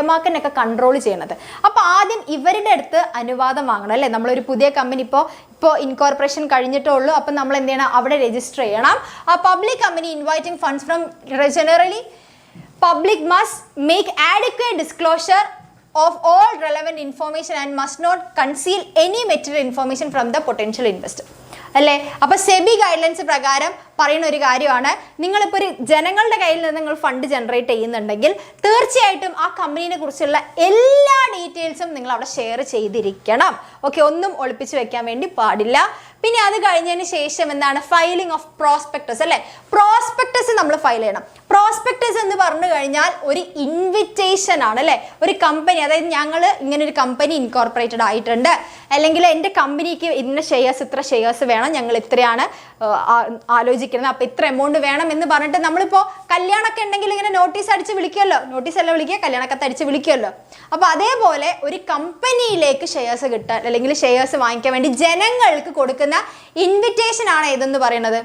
മാർക്കറ്റിനൊക്കെ കൺട്രോൾ ചെയ്യണത്. അപ്പോൾ ആദ്യം ഇവരുടെ അടുത്ത് അനുവാദം വാങ്ങണം അല്ലേ? നമ്മളൊരു പുതിയ കമ്പനി ഇപ്പോൾ ഇൻകോർപ്പറേഷൻ കഴിഞ്ഞിട്ടേ ഉള്ളൂ. അപ്പം നമ്മൾ എന്ത് ചെയ്യണം? അവിടെ രജിസ്റ്റർ ചെയ്യണം. ആ public company inviting funds from generally public must make adequate disclosure of all relevant information and must not conceal any material information from the potential investor. അല്ലേ? അപ്പോൾ സെബി ഗൈഡ്ലൈൻസ് പ്രകാരം പറയുന്ന ഒരു കാര്യമാണ്, നിങ്ങളിപ്പോൾ ഒരു ജനങ്ങളുടെ കയ്യിൽ നിന്ന് നിങ്ങൾ ഫണ്ട് ജനറേറ്റ് ചെയ്യുന്നുണ്ടെങ്കിൽ തീർച്ചയായിട്ടും ആ കമ്പനീനെ കുറിച്ചുള്ള എല്ലാ ഡീറ്റെയിൽസും നിങ്ങൾ അവിടെ ഷെയർ ചെയ്തിരിക്കണം. ഓക്കെ, ഒന്നും ഒളിപ്പിച്ച് വെക്കാൻ വേണ്ടി പാടില്ല. പിന്നെ അത് കഴിഞ്ഞതിന് ശേഷം എന്താണ്? ഫയലിംഗ് ഓഫ് പ്രോസ്പെക്ടസ് അല്ലേ? പ്രോസ്പെക്ടസ് നമ്മൾ ഫയൽ ചെയ്യണം. പ്രോസ്പെക്ടസ് എന്ന് പറഞ്ഞു കഴിഞ്ഞാൽ ഒരു ഇൻവിറ്റേഷൻ ആണ് അല്ലേ? ഒരു കമ്പനി, അതായത് ഞങ്ങൾ ഇങ്ങനെ ഒരു കമ്പനി ഇൻകോർപ്പറേറ്റഡ് ആയിട്ടുണ്ട്, അല്ലെങ്കിൽ എൻ്റെ കമ്പനിക്ക് ഇന്ന ഷെയർസ് ഇത്ര ഷെയർസ് വേണം, ഞങ്ങൾ ഇത്രയാണ് ആലോചിക്കുന്നത്, അപ്പോൾ ഇത്ര എമൗണ്ട് വേണം എന്ന് പറഞ്ഞിട്ട് നമ്മളിപ്പോൾ കല്യാണമൊക്കെ ഉണ്ടെങ്കിൽ ഇങ്ങനെ നോട്ടീസ് അടിച്ച് വിളിക്കുമല്ലോ, നോട്ടീസ് അല്ല വിളിക്കുക, കല്യാണക്കത്ത് അടിച്ച് വിളിക്കുമല്ലോ. അപ്പോൾ അതേപോലെ ഒരു കമ്പനിയിലേക്ക് ഷെയർസ് കിട്ടാൻ അല്ലെങ്കിൽ ഷെയർസ് വാങ്ങിക്കാൻ വേണ്ടി ജനങ്ങൾക്ക് കൊടുക്കുന്ന ഇൻവിറ്റേഷൻ ആണ് ഇതെന്ന് പറയുന്നത്,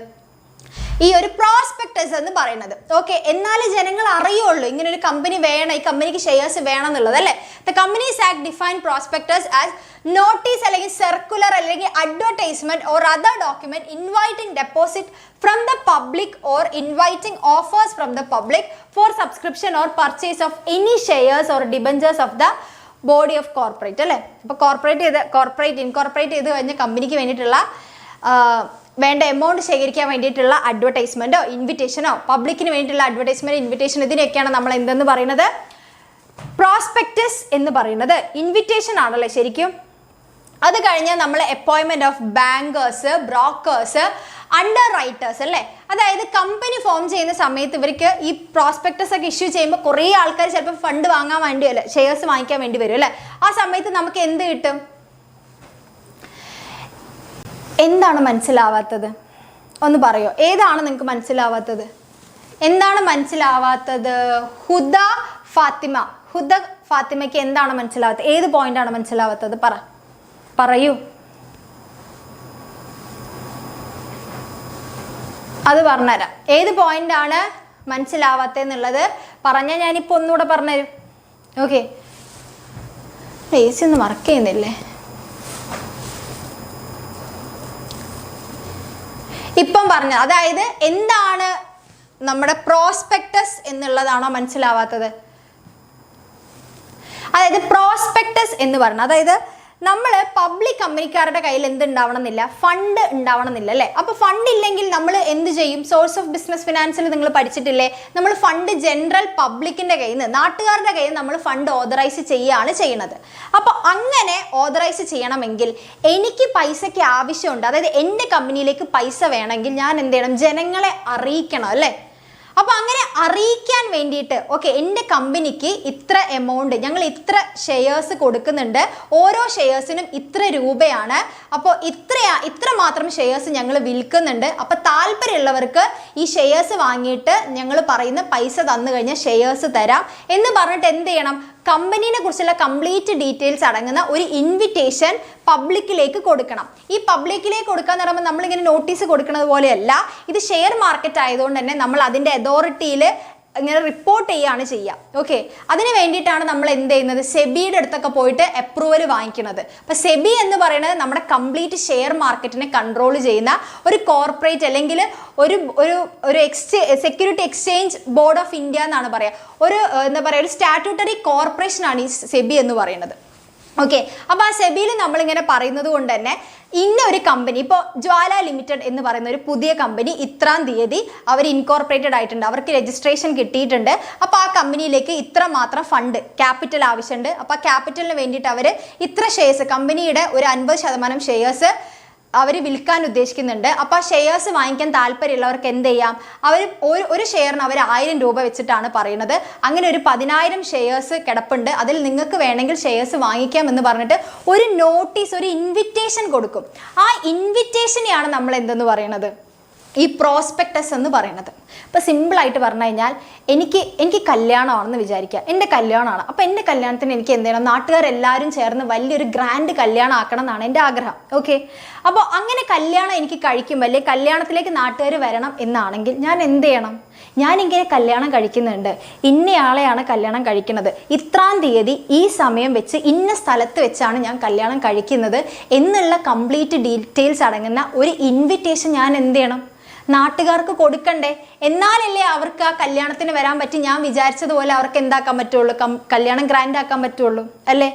ഈ ഒരു പ്രോസ്പെക്ടസ് എന്ന് പറയുന്നത്. ഓക്കെ, എന്നാലേ ജനങ്ങൾ അറിയുള്ളൂ ഇങ്ങനെ ഒരു കമ്പനി വേണം, ഈ കമ്പനിക്ക് ഷെയർസ് വേണം എന്നുള്ളത് അല്ലേ? The companies act define prospectus as notice അല്ലെങ്കിൽ സർക്കുലർ അല്ലെങ്കിൽ advertisement or other document inviting deposit from the public or inviting offers from the public four subscription or purchase of any shares or debentures of the body of corporate അല്ലേ? അപ്പോൾ ഇൻകോർപ്പറേറ്റ് ചെയ്ത് കഴിഞ്ഞ കമ്പനിക്ക് വേണ്ടിയിട്ടുള്ള വേണ്ട എമൗണ്ട് ശേഖരിക്കാൻ വേണ്ടിയിട്ടുള്ള അഡ്വർടൈസ്മെന്റോ ഇൻവിറ്റേഷനോ, പബ്ലിക്കിന് വേണ്ടിയിട്ടുള്ള അഡ്വർടൈസ്മെന്റ്, ഇൻവിറ്റേഷൻ, ഇതിനൊക്കെയാണ് നമ്മൾ എന്തെന്ന് പറയുന്നത്? പ്രോസ്പെക്ടസ് എന്ന് പറയുന്നത്. ഇൻവിറ്റേഷൻ ആണല്ലേ ശരിക്കും. അത് കഴിഞ്ഞാൽ നമ്മൾ അപ്പോയിൻമെന്റ് of bankers, brokers, underwriters അല്ലേ, അതായത് കമ്പനി ഫോം ചെയ്യുന്ന സമയത്ത് ഇവർക്ക് ഈ പ്രോസ്പെക്ടസ് ഒക്കെ ഇഷ്യൂ ചെയ്യുമ്പോൾ കുറേ ആൾക്കാർ ചിലപ്പോൾ ഫണ്ട് വാങ്ങാൻ വേണ്ടി അല്ലേ, ഷെയർസ് വാങ്ങിക്കാൻ വേണ്ടി വരും അല്ലേ. ആ സമയത്ത് നമുക്ക് എന്ത് കിട്ടും? എന്താണ് മനസ്സിലാവാത്തത് ഒന്ന് പറയോ? ഏതാണ് നിങ്ങൾക്ക് മനസ്സിലാവാത്തത്? എന്താണ് മനസ്സിലാവാത്തത്? ഹുദ ഫാത്തിമയ്ക്ക് എന്താണ് മനസ്സിലാവാത്തത്? ഏത് പോയിന്റാണ് മനസ്സിലാവാത്തത്? പറയൂ. അത് പറഞ്ഞുതരാം. ഏത് പോയിന്റാണ് മനസ്സിലാവാത്തെന്നുള്ളത് പറഞ്ഞാൽ ഞാനിപ്പോൾ ഒന്നുകൂടെ പറഞ്ഞുതരും. ഓക്കെ, പ്ലേസ് ഒന്ന് വർക്ക് ചെയ്യുന്നില്ലേ? ഇപ്പം പറഞ്ഞ, അതായത് എന്താണ് നമ്മുടെ പ്രോസ്പെക്ടസ് എന്നുള്ളതാണോ മനസ്സിലാവാത്തത്? അതായത് പ്രോസ്പെക്ടസ് എന്ന് പറഞ്ഞാൽ, അതായത് നമ്മൾ പബ്ലിക് കമ്പനിക്കാരുടെ കയ്യിൽ എന്തുണ്ടാവണം എന്നില്ല, ഫണ്ട് ഉണ്ടാവണം എന്നില്ല അല്ലേ. അപ്പോൾ ഫണ്ട് ഇല്ലെങ്കിൽ നമ്മൾ എന്ത് ചെയ്യും? സോഴ്സ് ഓഫ് ബിസിനസ് ഫിനാൻസിൽ നിങ്ങൾ പഠിച്ചിട്ടില്ലേ, നമ്മൾ ഫണ്ട് ജനറൽ പബ്ലിക്കിൻ്റെ കയ്യിൽ നിന്ന്, നാട്ടുകാരുടെ കയ്യിൽ നിന്ന് നമ്മൾ ഫണ്ട് ഓതറൈസ് ചെയ്യുകയാണ് ചെയ്യുന്നത്. അപ്പോൾ അങ്ങനെ ഓതറൈസ് ചെയ്യണമെങ്കിൽ എനിക്ക് പൈസയ്ക്ക് ആവശ്യമുണ്ട്, അതായത് എൻ്റെ കമ്പനിയിലേക്ക് പൈസ വേണമെങ്കിൽ ഞാൻ എന്ത് ചെയ്യണം? ജനങ്ങളെ അറിയിക്കണം അല്ലേ. അപ്പോൾ അങ്ങനെ അറിയിക്കാൻ വേണ്ടിയിട്ട് ഓക്കെ, എൻ്റെ കമ്പനിക്ക് ഇത്ര എമൗണ്ട്, ഞങ്ങൾ ഇത്ര ഷെയർസ് കൊടുക്കുന്നുണ്ട്, ഓരോ ഷെയർസിനും ഇത്ര രൂപയാണ്, അപ്പോൾ ഇത്ര മാത്രം ഷെയർസ് ഞങ്ങൾ വിൽക്കുന്നുണ്ട്, അപ്പോൾ താല്പര്യമുള്ളവർക്ക് ഈ ഷെയർസ് വാങ്ങിയിട്ട് ഞങ്ങൾ പറയുന്ന പൈസ തന്നു കഴിഞ്ഞാൽ ഷെയർസ് തരാം എന്ന് പറഞ്ഞിട്ട് എന്ത് ചെയ്യണം? കമ്പനീനെ കുറിച്ചുള്ള കംപ്ലീറ്റ് ഡീറ്റെയിൽസ് അടങ്ങുന്ന ഒരു ഇൻവിറ്റേഷൻ പബ്ലിക്കിലേക്ക് കൊടുക്കണം. ഈ പബ്ലിക്കിലേക്ക് കൊടുക്കുക എന്ന് പറയുമ്പോൾ നമ്മളിങ്ങനെ നോട്ടീസ് കൊടുക്കുന്നത് പോലെയല്ല, ഇത് ഷെയർ മാർക്കറ്റ് ആയതുകൊണ്ട് തന്നെ നമ്മൾ അതിൻ്റെ അതോറിറ്റിയിൽ ഇങ്ങനെ റിപ്പോർട്ട് ചെയ്യുകയാണ് ചെയ്യുക. ഓക്കെ, അതിന് വേണ്ടിയിട്ടാണ് നമ്മൾ എന്ത് ചെയ്യുന്നത്? സെബിയുടെ അടുത്തൊക്കെ പോയിട്ട് അപ്രൂവൽ വാങ്ങിക്കുന്നത്. അപ്പോൾ സെബി എന്ന് പറയുന്നത് നമ്മുടെ കംപ്ലീറ്റ് ഷെയർ മാർക്കറ്റിനെ കൺട്രോൾ ചെയ്യുന്ന ഒരു കോർപ്പറേറ്റ്, അല്ലെങ്കിൽ ഒരു security exchange board of India എന്നാണ് പറയുക. എന്താ പറയുക, ഒരു സ്റ്റാറ്റ്യൂട്ടറി കോർപ്പറേഷനാണ് ഈ സെബി എന്ന് പറയുന്നത്. ഓക്കെ, അപ്പോൾ ആ സെബിയിൽ നമ്മളിങ്ങനെ പറയുന്നത് കൊണ്ട് തന്നെ ഇന്ന ഒരു കമ്പനി, ഇപ്പോൾ ജ്വാല ലിമിറ്റഡ് എന്ന് പറയുന്ന ഒരു പുതിയ കമ്പനി ഇത്രാം തീയതി അവർ ഇൻകോർപ്പറേറ്റഡ് ആയിട്ടുണ്ട്, അവർക്ക് രജിസ്ട്രേഷൻ കിട്ടിയിട്ടുണ്ട്. അപ്പോൾ ആ കമ്പനിയിലേക്ക് ഇത്ര മാത്രം ഫണ്ട് ക്യാപിറ്റൽ ആവശ്യമുണ്ട്. അപ്പോൾ ആ ക്യാപിറ്റലിന് വേണ്ടിയിട്ട് അവർ ഇത്ര ഷെയർസ്, കമ്പനിയുടെ ഒരു 50% ഷെയർസ് അവർ വിൽക്കാൻ ഉദ്ദേശിക്കുന്നുണ്ട്. അപ്പോൾ ആ ഷെയർസ് വാങ്ങിക്കാൻ താല്പര്യമുള്ളവർക്ക് എന്ത് ചെയ്യാം? അവർ ഒരു ഷെയറിന് അവർ 1000 രൂപ വെച്ചിട്ടാണ് പറയുന്നത്. അങ്ങനെ ഒരു 10,000 ഷെയർസ് കിടപ്പുണ്ട്, അതിൽ നിങ്ങൾക്ക് വേണമെങ്കിൽ ഷെയർസ് വാങ്ങിക്കാം എന്ന് പറഞ്ഞിട്ട് ഒരു നോട്ടീസ്, ഒരു ഇൻവിറ്റേഷൻ കൊടുക്കും. ആ ഇൻവിറ്റേഷനെയാണ് നമ്മൾ എന്തെന്ന് പറയുന്നത്? ഈ പ്രോസ്പെക്ടസ് എന്ന് പറയുന്നത്. ഇപ്പോൾ സിമ്പിളായിട്ട് പറഞ്ഞു കഴിഞ്ഞാൽ എനിക്ക് കല്യാണമാണെന്ന് വിചാരിക്കുക, എൻ്റെ കല്യാണമാണ്. അപ്പോൾ എൻ്റെ കല്യാണത്തിന് എനിക്ക് എന്ത് ചെയ്യണം? നാട്ടുകാരെല്ലാവരും ചേർന്ന് വലിയൊരു ഗ്രാൻഡ് കല്യാണം ആക്കണം എന്നാണ് എൻ്റെ ആഗ്രഹം. ഓക്കെ, അപ്പോൾ അങ്ങനെ കല്യാണം എനിക്ക് കഴിക്കുമ്പോൾ, അല്ലെങ്കിൽ കല്യാണത്തിലേക്ക് നാട്ടുകാർ വരണം എന്നാണെങ്കിൽ ഞാൻ എന്ത് ചെയ്യണം? ഞാനിങ്ങനെ കല്യാണം കഴിക്കുന്നുണ്ട്, ഇന്നയാളെയാണ് കല്യാണം കഴിക്കുന്നത്, ഇത്രാം തീയതി ഈ സമയം വെച്ച് ഇന്ന സ്ഥലത്ത് വെച്ചാണ് ഞാൻ കല്യാണം കഴിക്കുന്നത് എന്നുള്ള കംപ്ലീറ്റ് ഡീറ്റെയിൽസ് അടങ്ങുന്ന ഒരു ഇൻവിറ്റേഷൻ ഞാൻ എന്ത് ചെയ്യണം? നാട്ടുകാർക്ക് കൊടുക്കണ്ടേ? എന്നാലല്ലേ അവർക്ക് ആ കല്യാണത്തിന് വരാൻ പറ്റി, ഞാൻ വിചാരിച്ചതുപോലെ അവർക്ക് എന്താക്കാൻ പറ്റുള്ളൂ? കല്യാണം ഗ്രാൻഡ് ആക്കാൻ പറ്റുള്ളൂ അല്ലേ.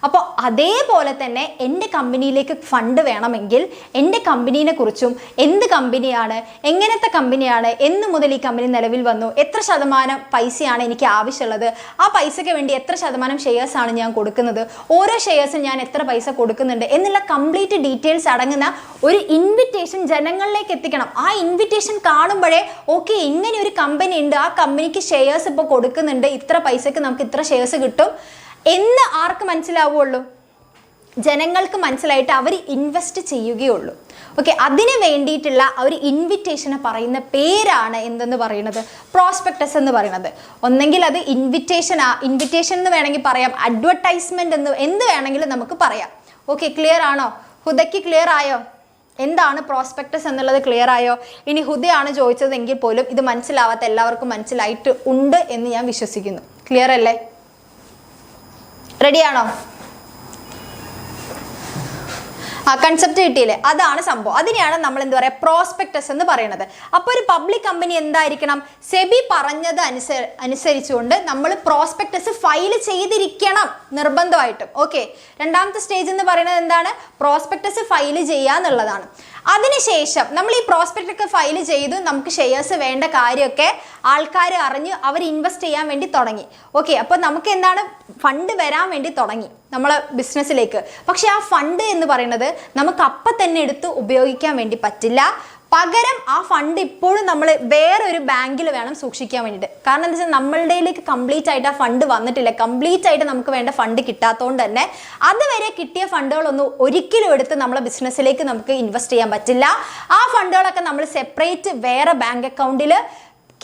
അപ്പോൾ അതേപോലെ തന്നെ എൻ്റെ കമ്പനിയിലേക്ക് ഫണ്ട് വേണമെങ്കിൽ എൻ്റെ കമ്പനീനെ കുറിച്ചും, എന്ത് കമ്പനിയാണ്, എങ്ങനത്തെ കമ്പനിയാണ്, എന്ന് മുതൽ ഈ കമ്പനി നിലവിൽ വന്നു, എത്ര ശതമാനം പൈസയാണ് എനിക്ക് ആവശ്യമുള്ളത്, ആ പൈസയ്ക്ക് വേണ്ടി എത്ര ശതമാനം ഷെയർസാണ് ഞാൻ കൊടുക്കുന്നത്, ഓരോ ഷെയർസും ഞാൻ എത്ര പൈസ കൊടുക്കുന്നുണ്ട് എന്നുള്ള കംപ്ലീറ്റ് ഡീറ്റെയിൽസ് അടങ്ങുന്ന ഒരു ഇൻവിറ്റേഷൻ ജനങ്ങളിലേക്ക് എത്തിക്കണം. ആ ഇൻവിറ്റേഷൻ കാണുമ്പോഴേ ഓക്കെ, ഇങ്ങനെ ഒരു കമ്പനി ഉണ്ട്, ആ കമ്പനിക്ക് ഷെയർസ് ഇപ്പോൾ കൊടുക്കുന്നുണ്ട്, ഇത്ര പൈസയ്ക്ക് നമുക്ക് ഇത്ര ഷെയർസ് കിട്ടും എന്ന് ആർക്ക് മനസ്സിലാവുള്ളൂ? ജനങ്ങൾക്ക് മനസ്സിലായിട്ട് അവർ ഇൻവെസ്റ്റ് ചെയ്യുകയുള്ളൂ. ഓക്കെ, അതിന് വേണ്ടിയിട്ടുള്ള ഒരു ഇൻവിറ്റേഷനെ പറയുന്ന പേരാണ് എന്തെന്ന് പറയുന്നത്? പ്രോസ്പെക്ടസ് എന്ന് പറയുന്നത്. ഒന്നെങ്കിൽ അത് ഇൻവിറ്റേഷൻ എന്ന് വേണമെങ്കിൽ പറയാം, അഡ്വർടൈസ്മെന്റ് എന്ന് എന്ത് വേണമെങ്കിലും നമുക്ക് പറയാം. ഓക്കെ, ക്ലിയർ ആണോ? ഹുദയ്ക്ക് ക്ലിയർ ആയോ? എന്താണ് പ്രോസ്പെക്ടസ് എന്നുള്ളത് ക്ലിയർ ആയോ? ഇനി ഹുദയാണ് ചോദിച്ചതെങ്കിൽ പോലും ഇത് മനസ്സിലാവാത്ത എല്ലാവർക്കും മനസ്സിലായിട്ട് ഉണ്ട് എന്ന് ഞാൻ വിശ്വസിക്കുന്നു. ക്ലിയർ അല്ലേ? റെഡിയാണോ? ആ കൺസെപ്റ്റ് കിട്ടിയില്ലേ? അതാണ് സംഭവം. അതിനെയാണ് നമ്മൾ എന്ത് പറയുക? പ്രോസ്പെക്ടസ് എന്ന് പറയുന്നത്. അപ്പോൾ ഒരു പബ്ലിക് കമ്പനി എന്തായിരിക്കണം? സെബി പറഞ്ഞത് അനുസരിച്ചുകൊണ്ട് നമ്മൾ പ്രോസ്പെക്ടസ് ഫയൽ ചെയ്തിരിക്കണം നിർബന്ധമായിട്ടും. ഓക്കെ, രണ്ടാമത്തെ സ്റ്റേജ് എന്ന് പറയുന്നത് എന്താണ്? പ്രോസ്പെക്ടസ് ഫയൽ ചെയ്യുക എന്നുള്ളതാണ്. അതിനുശേഷം നമ്മൾ ഈ പ്രോസ്പെക്ടൊക്കെ ഫയൽ ചെയ്തു, നമുക്ക് ഷെയർസ് വേണ്ട കാര്യമൊക്കെ ആൾക്കാർ അറിഞ്ഞ് അവർ ഇൻവെസ്റ്റ് ചെയ്യാൻ വേണ്ടി തുടങ്ങി. ഓക്കെ, അപ്പോൾ നമുക്ക് എന്താണ്? ഫണ്ട് വരാൻ വേണ്ടി തുടങ്ങി നമ്മളെ ബിസിനസ്സിലേക്ക്. പക്ഷെ ആ ഫണ്ട് എന്ന് പറയുന്നത് നമുക്ക് അപ്പം തന്നെ എടുത്ത് ഉപയോഗിക്കാൻ വേണ്ടി പറ്റില്ല. പകരം ആ ഫണ്ട് ഇപ്പോഴും നമ്മൾ വേറൊരു ബാങ്കിൽ വേണം സൂക്ഷിക്കാൻ വേണ്ടിയിട്ട്. കാരണം എന്താ വെച്ചാൽ നമ്മളുടെയിലേക്ക് കംപ്ലീറ്റ് ആയിട്ട് ആ ഫണ്ട് വന്നിട്ടില്ല, കംപ്ലീറ്റ് ആയിട്ട് നമുക്ക് വേണ്ട ഫണ്ട് കിട്ടാത്തതുകൊണ്ട് തന്നെ അതുവരെ കിട്ടിയ ഫണ്ടുകളൊന്നും ഒരിക്കലും എടുത്ത് നമ്മളെ ബിസിനസ്സിലേക്ക് നമുക്ക് ഇൻവെസ്റ്റ് ചെയ്യാൻ പറ്റില്ല. ആ ഫണ്ടുകളൊക്കെ നമ്മൾ സെപ്പറേറ്റ് വേറെ ബാങ്ക് അക്കൗണ്ടിൽ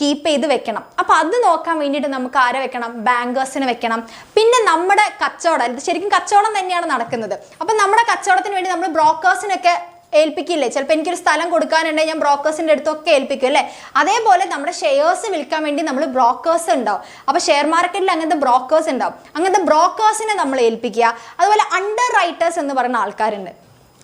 കീപ്പ് ചെയ്ത് വെക്കണം. അപ്പം അത് നോക്കാൻ വേണ്ടിയിട്ട് നമുക്ക് ആരെ വെക്കണം? ബാങ്കേഴ്സിനെ വെക്കണം. പിന്നെ നമ്മുടെ കച്ചവടം, ഇത് ശരിക്കും കച്ചവടം തന്നെയാണ് നടക്കുന്നത്. അപ്പം നമ്മുടെ കച്ചവടത്തിന് വേണ്ടി നമ്മൾ ബ്രോക്കേഴ്സിനൊക്കെ ഏൽപ്പിക്കില്ലേ? ചിലപ്പോൾ എനിക്കൊരു സ്ഥലം കൊടുക്കാനുണ്ടെങ്കിൽ ഞാൻ ബ്രോക്കേഴ്സിൻ്റെ അടുത്തൊക്കെ ഏൽപ്പിക്കും അല്ലേ? അതേപോലെ നമ്മുടെ ഷെയർസ് വിൽക്കാൻ വേണ്ടി നമ്മൾ ബ്രോക്കേഴ്സ് ഉണ്ടാവും. അപ്പോൾ ഷെയർ മാർക്കറ്റിൽ അങ്ങനത്തെ ബ്രോക്കേഴ്സ് ഉണ്ടാവും. അങ്ങനത്തെ ബ്രോക്കേഴ്സിനെ നമ്മൾ ഏൽപ്പിക്കുക. അതുപോലെ അണ്ടർ റൈറ്റേഴ്സ് എന്ന് പറയുന്ന ആൾക്കാരുണ്ട്.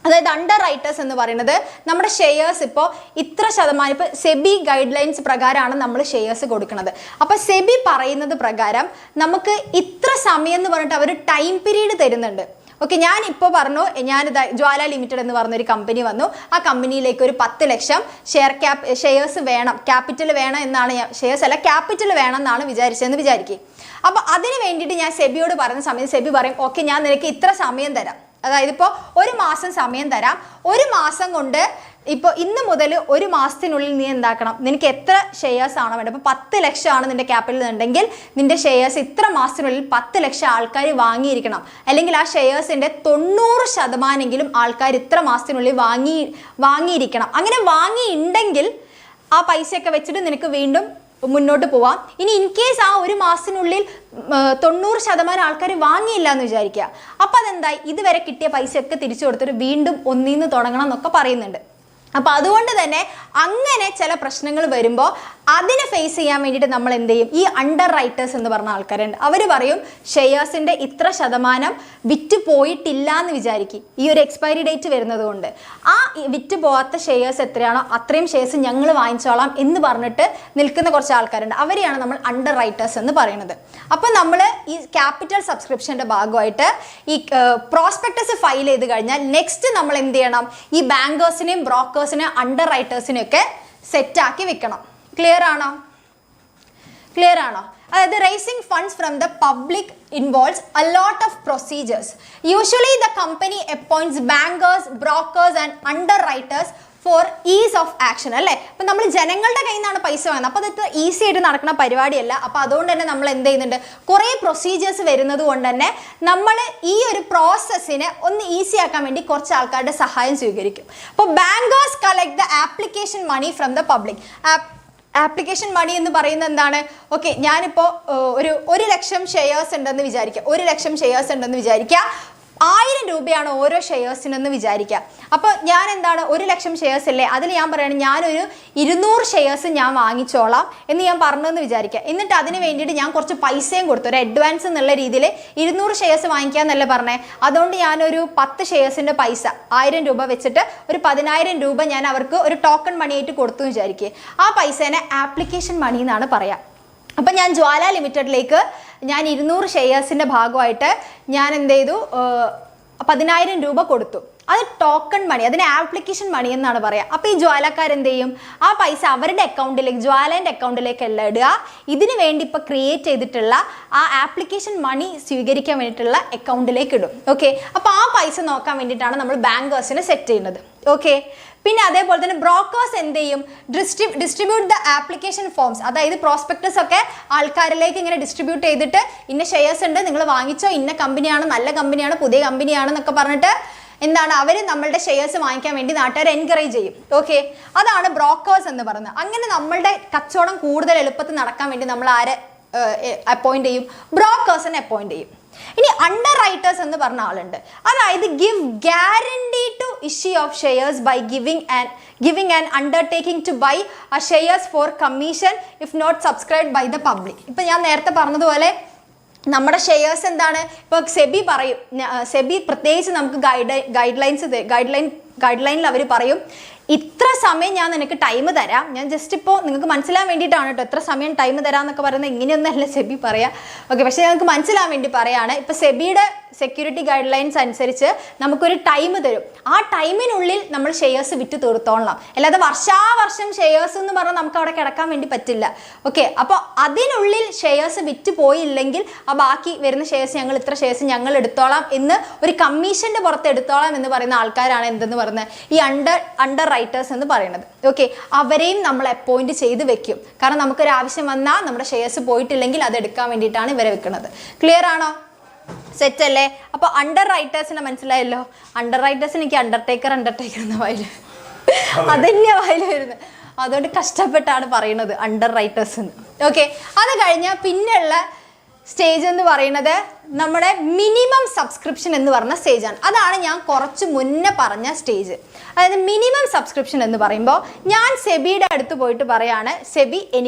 അതായത് അണ്ടർ റൈറ്റേഴ്സ് എന്ന് പറയുന്നത് നമ്മുടെ ഷെയർസ് ഇപ്പോൾ ഇത്ര ശതമാനം, ഇപ്പോൾ സെബി ഗൈഡ് ലൈൻസ് പ്രകാരമാണ് നമ്മൾ ഷെയർസ് കൊടുക്കുന്നത്. അപ്പോൾ സെബി പറയുന്നത് പ്രകാരം നമുക്ക് ഇത്ര സമയം എന്ന് പറഞ്ഞിട്ട് അവർ ടൈം പീരീഡ് തരുന്നുണ്ട്. ഓക്കെ, ഞാനിപ്പോൾ പറഞ്ഞു, ഞാനിത് ജ്വാല ലിമിറ്റഡ് എന്ന് പറഞ്ഞൊരു കമ്പനി വന്നു. ആ കമ്പനിയിലേക്ക് ഒരു 10 ലക്ഷം ഷെയർസ് വേണം, ക്യാപിറ്റൽ വേണം എന്നാണ് ഷെയർസ് അല്ല ക്യാപിറ്റൽ വേണം എന്നാണ് വിചാരിച്ചതെന്ന് വിചാരിക്കും. അപ്പോൾ അതിന് വേണ്ടിയിട്ട് ഞാൻ സെബിയോട് പറഞ്ഞ സമയത്ത് സെബി പറയും, ഓക്കെ ഞാൻ നിനക്ക് ഇത്ര സമയം തരാം. അതായത് ഇപ്പോൾ 1 മാസം സമയം തരാം. 1 മാസം കൊണ്ട് ഇപ്പോൾ ഇന്ന് മുതൽ 1 മാസത്തിനുള്ളിൽ നീ എന്താക്കണം, നിനക്ക് എത്ര ഷെയർസ് ആണ് വേണ്ടത്. ഇപ്പോൾ 10 ലക്ഷമാണ് നിന്റെ ക്യാപിറ്റൽ ഉണ്ടെങ്കിൽ നിന്റെ ഷെയർസ് ഇത്ര മാസത്തിനുള്ളിൽ 10 ലക്ഷം ആൾക്കാർ വാങ്ങിയിരിക്കണം. അല്ലെങ്കിൽ ആ ഷെയർസിൻ്റെ 90% ആൾക്കാർ ഇത്ര മാസത്തിനുള്ളിൽ വാങ്ങിയിരിക്കണം. അങ്ങനെ വാങ്ങിയിട്ടുണ്ടെങ്കിൽ ആ പൈസയൊക്കെ വെച്ചിട്ട് നിനക്ക് വീണ്ടും മുന്നോട്ട് പോവാം. ഇനി ഇൻ കേസ് ആ 1 മാസത്തിനുള്ളിൽ 90% ആൾക്കാർ വാങ്ങിയില്ല എന്ന് വിചാരിക്കുക. അപ്പം അതെന്തായി, ഇതുവരെ കിട്ടിയ പൈസയൊക്കെ തിരിച്ചു കൊടുത്തിട്ട് വീണ്ടും ഒന്നിന്ന് തുടങ്ങണം എന്നൊക്കെ പറയുന്നുണ്ട്. അപ്പോൾ അതുകൊണ്ട് തന്നെ അങ്ങനെ ചില പ്രശ്നങ്ങൾ വരുമ്പോൾ അതിനെ ഫേസ് ചെയ്യാൻ വേണ്ടിയിട്ട് നമ്മൾ എന്ത് ചെയ്യും? ഈ അണ്ടർ റൈറ്റേഴ്സ് എന്ന് പറഞ്ഞ ആൾക്കാരുണ്ട്. അവർ പറയും ഷെയർസിൻ്റെ ഇത്ര ശതമാനം വിറ്റ് പോയിട്ടില്ല എന്ന് വിചാരിക്കും, ഈ ഒരു എക്സ്പയറി ഡേറ്റ് വരുന്നത് കൊണ്ട്. ആ വിറ്റ് പോകാത്ത ഷെയർസ് എത്രയാണോ അത്രയും ഷെയർസ് ഞങ്ങൾ വാങ്ങിച്ചോളാം എന്ന് പറഞ്ഞിട്ട് നിൽക്കുന്ന കുറച്ച് ആൾക്കാരുണ്ട്. അവരെയാണ് നമ്മൾ അണ്ടർ റൈറ്റേഴ്സ് എന്ന് പറയുന്നത്. അപ്പോൾ നമ്മൾ ഈ ക്യാപിറ്റൽ സബ്സ്ക്രിപ്ഷൻ്റെ ഭാഗമായിട്ട് ഈ പ്രോസ്പെക്ടസ് ഫയൽ ചെയ്ത് കഴിഞ്ഞാൽ നെക്സ്റ്റ് നമ്മൾ എന്ത് ചെയ്യണം? ഈ ബാങ്കേഴ്സിനെയും ബ്രോക്കേഴ്സിനെയും അണ്ടർ റൈറ്റേഴ്സിനെയൊക്കെ സെറ്റാക്കി വെക്കണം. ക്ലിയർ ആണോ? അതായത് raising funds from the public involves a lot of procedures. Usually the company appoints bankers, brokers and underwriters for ease of action. അല്ലേ? അപ്പം നമ്മൾ ജനങ്ങളുടെ കയ്യിൽ നിന്നാണ് പൈസ വാങ്ങുന്നത്. അപ്പോൾ അത് ഈസി ആയിട്ട് നടക്കുന്ന പരിപാടിയല്ല. അപ്പോൾ അതുകൊണ്ട് തന്നെ നമ്മൾ എന്ത് ചെയ്യുന്നുണ്ട്? കുറേ പ്രൊസീജിയേഴ്സ് വരുന്നത് കൊണ്ട് തന്നെ നമ്മൾ ഈ ഒരു പ്രോസസ്സിനെ ഒന്ന് ഈസി ആക്കാൻ വേണ്ടി കുറച്ച് ആൾക്കാരുടെ സഹായം സ്വീകരിക്കും. അപ്പോൾ bankers collect the application money from the public. Application money എന്ന് പറയുന്നത് എന്താണ്? ഓക്കെ, ഞാനിപ്പോൾ ഒരു 1 ലക്ഷം ഷെയർസ് ഉണ്ടെന്ന് വിചാരിക്കുക. 1 ലക്ഷം ഷെയർസ് ഉണ്ടെന്ന് വിചാരിക്കുക. 1000 രൂപയാണ് ഓരോ ഷെയർസിനെന്ന് വിചാരിക്കുക. അപ്പോൾ ഞാൻ എന്താണ്, 1 ലക്ഷം ഷെയർസ് അല്ലേ, അതിൽ ഞാൻ പറയുകയാണ് ഞാനൊരു 200 ഷെയർസ് ഞാൻ വാങ്ങിച്ചോളാം എന്ന് ഞാൻ പറഞ്ഞതെന്ന് വിചാരിക്കുക. എന്നിട്ട് അതിന് വേണ്ടിയിട്ട് ഞാൻ കുറച്ച് പൈസയും കൊടുത്തു, ഒരു അഡ്വാൻസ് എന്നുള്ള രീതിയിൽ 200 ഷെയർസ് വാങ്ങിക്കാമെന്നല്ലേ പറഞ്ഞേ. അതുകൊണ്ട് ഞാനൊരു 10 ഷെയർസിൻ്റെ പൈസ 1000 രൂപ വെച്ചിട്ട് ഒരു 10000 രൂപ ഞാൻ അവർക്ക് ഒരു ടോക്കൺ മണിയായിട്ട് കൊടുത്തു എന്ന് വിചാരിക്കുക. ആ പൈസേനെ ആപ്ലിക്കേഷൻ മണി എന്നാണ് പറയുക. അപ്പം ഞാൻ ജ്വാല ലിമിറ്റഡിലേക്ക് ഞാൻ 200 ഷെയർസിൻ്റെ ഭാഗമായിട്ട് ഞാൻ എന്ത് ചെയ്തു, 10000 രൂപ കൊടുത്തു. അത് ടോക്കൺ മണി, അതിന് ആപ്ലിക്കേഷൻ മണി എന്നാണ് പറയുക. അപ്പോൾ ഈ ജ്വാലക്കാരെന്ത് ചെയ്യും? ആ പൈസ അവരുടെ അക്കൗണ്ടിലേക്ക്, ജ്വാലേൻ്റെ അക്കൗണ്ടിലേക്കല്ല ഇടുക, ഇതിന് വേണ്ടി ഇപ്പോൾ ക്രിയേറ്റ് ചെയ്തിട്ടുള്ള ആ ആപ്ലിക്കേഷൻ മണി സ്വീകരിക്കാൻ വേണ്ടിയിട്ടുള്ള അക്കൗണ്ടിലേക്ക് ഇടും. ഓക്കെ, അപ്പോൾ ആ പൈസ നോക്കാൻ വേണ്ടിയിട്ടാണ് നമ്മൾ ബാങ്കേഴ്സിനെ സെറ്റ് ചെയ്യുന്നത്. ഓക്കെ, പിന്നെ അതേപോലെ തന്നെ ബ്രോക്കേഴ്സ് എന്ത് ചെയ്യും? Distribute the application forms. അതായത് പ്രോസ്പെക്ടസ് ഒക്കെ ആൾക്കാരിലേക്ക് ഇങ്ങനെ ഡിസ്ട്രിബ്യൂട്ട് ചെയ്തിട്ട് ഇന്ന ഷെയർസ് ഉണ്ട്, നിങ്ങൾ വാങ്ങിച്ചോ, ഇന്ന കമ്പനിയാണ്, നല്ല കമ്പനിയാണ്, പുതിയ കമ്പനിയാണെന്നൊക്കെ പറഞ്ഞിട്ട് എന്താണ്, അവർ നമ്മളുടെ ഷെയർസ് വാങ്ങിക്കാൻ വേണ്ടി നാട്ടുകാരെ എൻകറേജ് ചെയ്യും. ഓക്കെ, അതാണ് ബ്രോക്കേഴ്സ് എന്ന് പറയുന്നത്. അങ്ങനെ നമ്മളുടെ കച്ചവടം കൂടുതൽ എളുപ്പത്തിൽ നടക്കാൻ വേണ്ടി നമ്മൾ ആരെ അപ്പോയിന്റ് ചെയ്യും? ബ്രോക്കേഴ്സിനെ അപ്പോയിന്റ് ചെയ്യും. ഇനി അണ്ടർ റൈറ്റേഴ്സ് എന്ന് പറഞ്ഞ ആളുണ്ട്. അതായത് give guarantee to issue of shares by giving an undertaking to buy a shares for commission if not subscribed by the public. ഇപ്പം ഞാൻ നേരത്തെ പറഞ്ഞതുപോലെ നമ്മുടെ ഷെയർസ് എന്താണ്, ഇപ്പോൾ സെബി പറയും, സെബി പ്രത്യേകിച്ച് നമുക്ക് ഗൈഡ് ലൈനിൽ അവർ പറയും, ഇത്ര സമയം ഞാൻ നിനക്ക് ടൈം തരാം. ഞാൻ ജസ്റ്റ് ഇപ്പോൾ നിങ്ങൾക്ക് മനസ്സിലാൻ വേണ്ടിയിട്ടാണ് കേട്ടോ, എത്ര സമയം ടൈം തരാം എന്നൊക്കെ പറയുന്നത് ഇങ്ങനെയൊന്നല്ല സെബി പറയാം. ഓക്കെ, പക്ഷേ ഞങ്ങൾക്ക് മനസ്സിലാൻ വേണ്ടി പറയാണ്. ഇപ്പോൾ സെബിയുടെ സെക്യൂരിറ്റി ഗൈഡ് ലൈൻസ് അനുസരിച്ച് നമുക്കൊരു ടൈം തരും. ആ ടൈമിനുള്ളിൽ നമ്മൾ ഷെയർസ് വിറ്റ് തീർത്തോളണം. അല്ലാതെ വർഷാവർഷം ഷെയർസ് എന്ന് പറഞ്ഞാൽ നമുക്ക് അവിടെ കിടക്കാൻ വേണ്ടി പറ്റില്ല. ഓക്കെ, അപ്പോൾ അതിനുള്ളിൽ ഷെയർസ് വിറ്റ് പോയില്ലെങ്കിൽ ആ ബാക്കി വരുന്ന ഷെയർസ്, ഞങ്ങൾ ഇത്ര ഷെയർസ് ഞങ്ങൾ എടുത്തോളാം എന്ന്, ഒരു കമ്മീഷൻ്റെ പുറത്ത് എടുത്തോളാം എന്ന് പറയുന്ന ആൾക്കാരാണ് എന്തെന്ന് പറഞ്ഞത് ഈ അണ്ടർ റൈറ്റേഴ്സ് എന്ന് പറയുന്നത്. ഓക്കെ, അവരെയും നമ്മൾ അപ്പോയിന്റ് ചെയ്ത് വെക്കും. കാരണം നമുക്കൊരു ആവശ്യം വന്നാൽ നമ്മുടെ ഷെയർസ് പോയിട്ടില്ലെങ്കിൽ അത് എടുക്കാൻ വേണ്ടിയിട്ടാണ് ഇവരെ വെക്കുന്നത്. ക്ലിയർ ആണോ? സെറ്റ് അല്ലേ? അപ്പോൾ അണ്ടർ റൈറ്റേഴ്സിനെ മനസ്സിലായല്ലോ. അണ്ടർ റൈറ്റേഴ്സിന് എനിക്ക് അണ്ടർടേക്കർ എന്ന വായില് അതന്നെയാ വായില് വരുന്നത്. അതുകൊണ്ട് കഷ്ടപ്പെട്ടാണ് പറയുന്നത് അണ്ടർ റൈറ്റേഴ്സ് എന്ന്. ഓക്കെ, അത് കഴിഞ്ഞാൽ പിന്നെയുള്ള സ്റ്റേജ് എന്ന് പറയുന്നത് നമ്മുടെ മിനിമം സബ്സ്ക്രിപ്ഷൻ എന്ന് പറഞ്ഞ സ്റ്റേജാണ്. അതാണ് ഞാൻ കുറച്ച് മുന്നേ പറഞ്ഞ സ്റ്റേജ്. അതായത് മിനിമം സബ്സ്ക്രിപ്ഷൻ എന്ന് പറയുമ്പോൾ ഞാൻ സെബിയുടെ അടുത്ത് പോയിട്ട് പറയാണ്, സെബി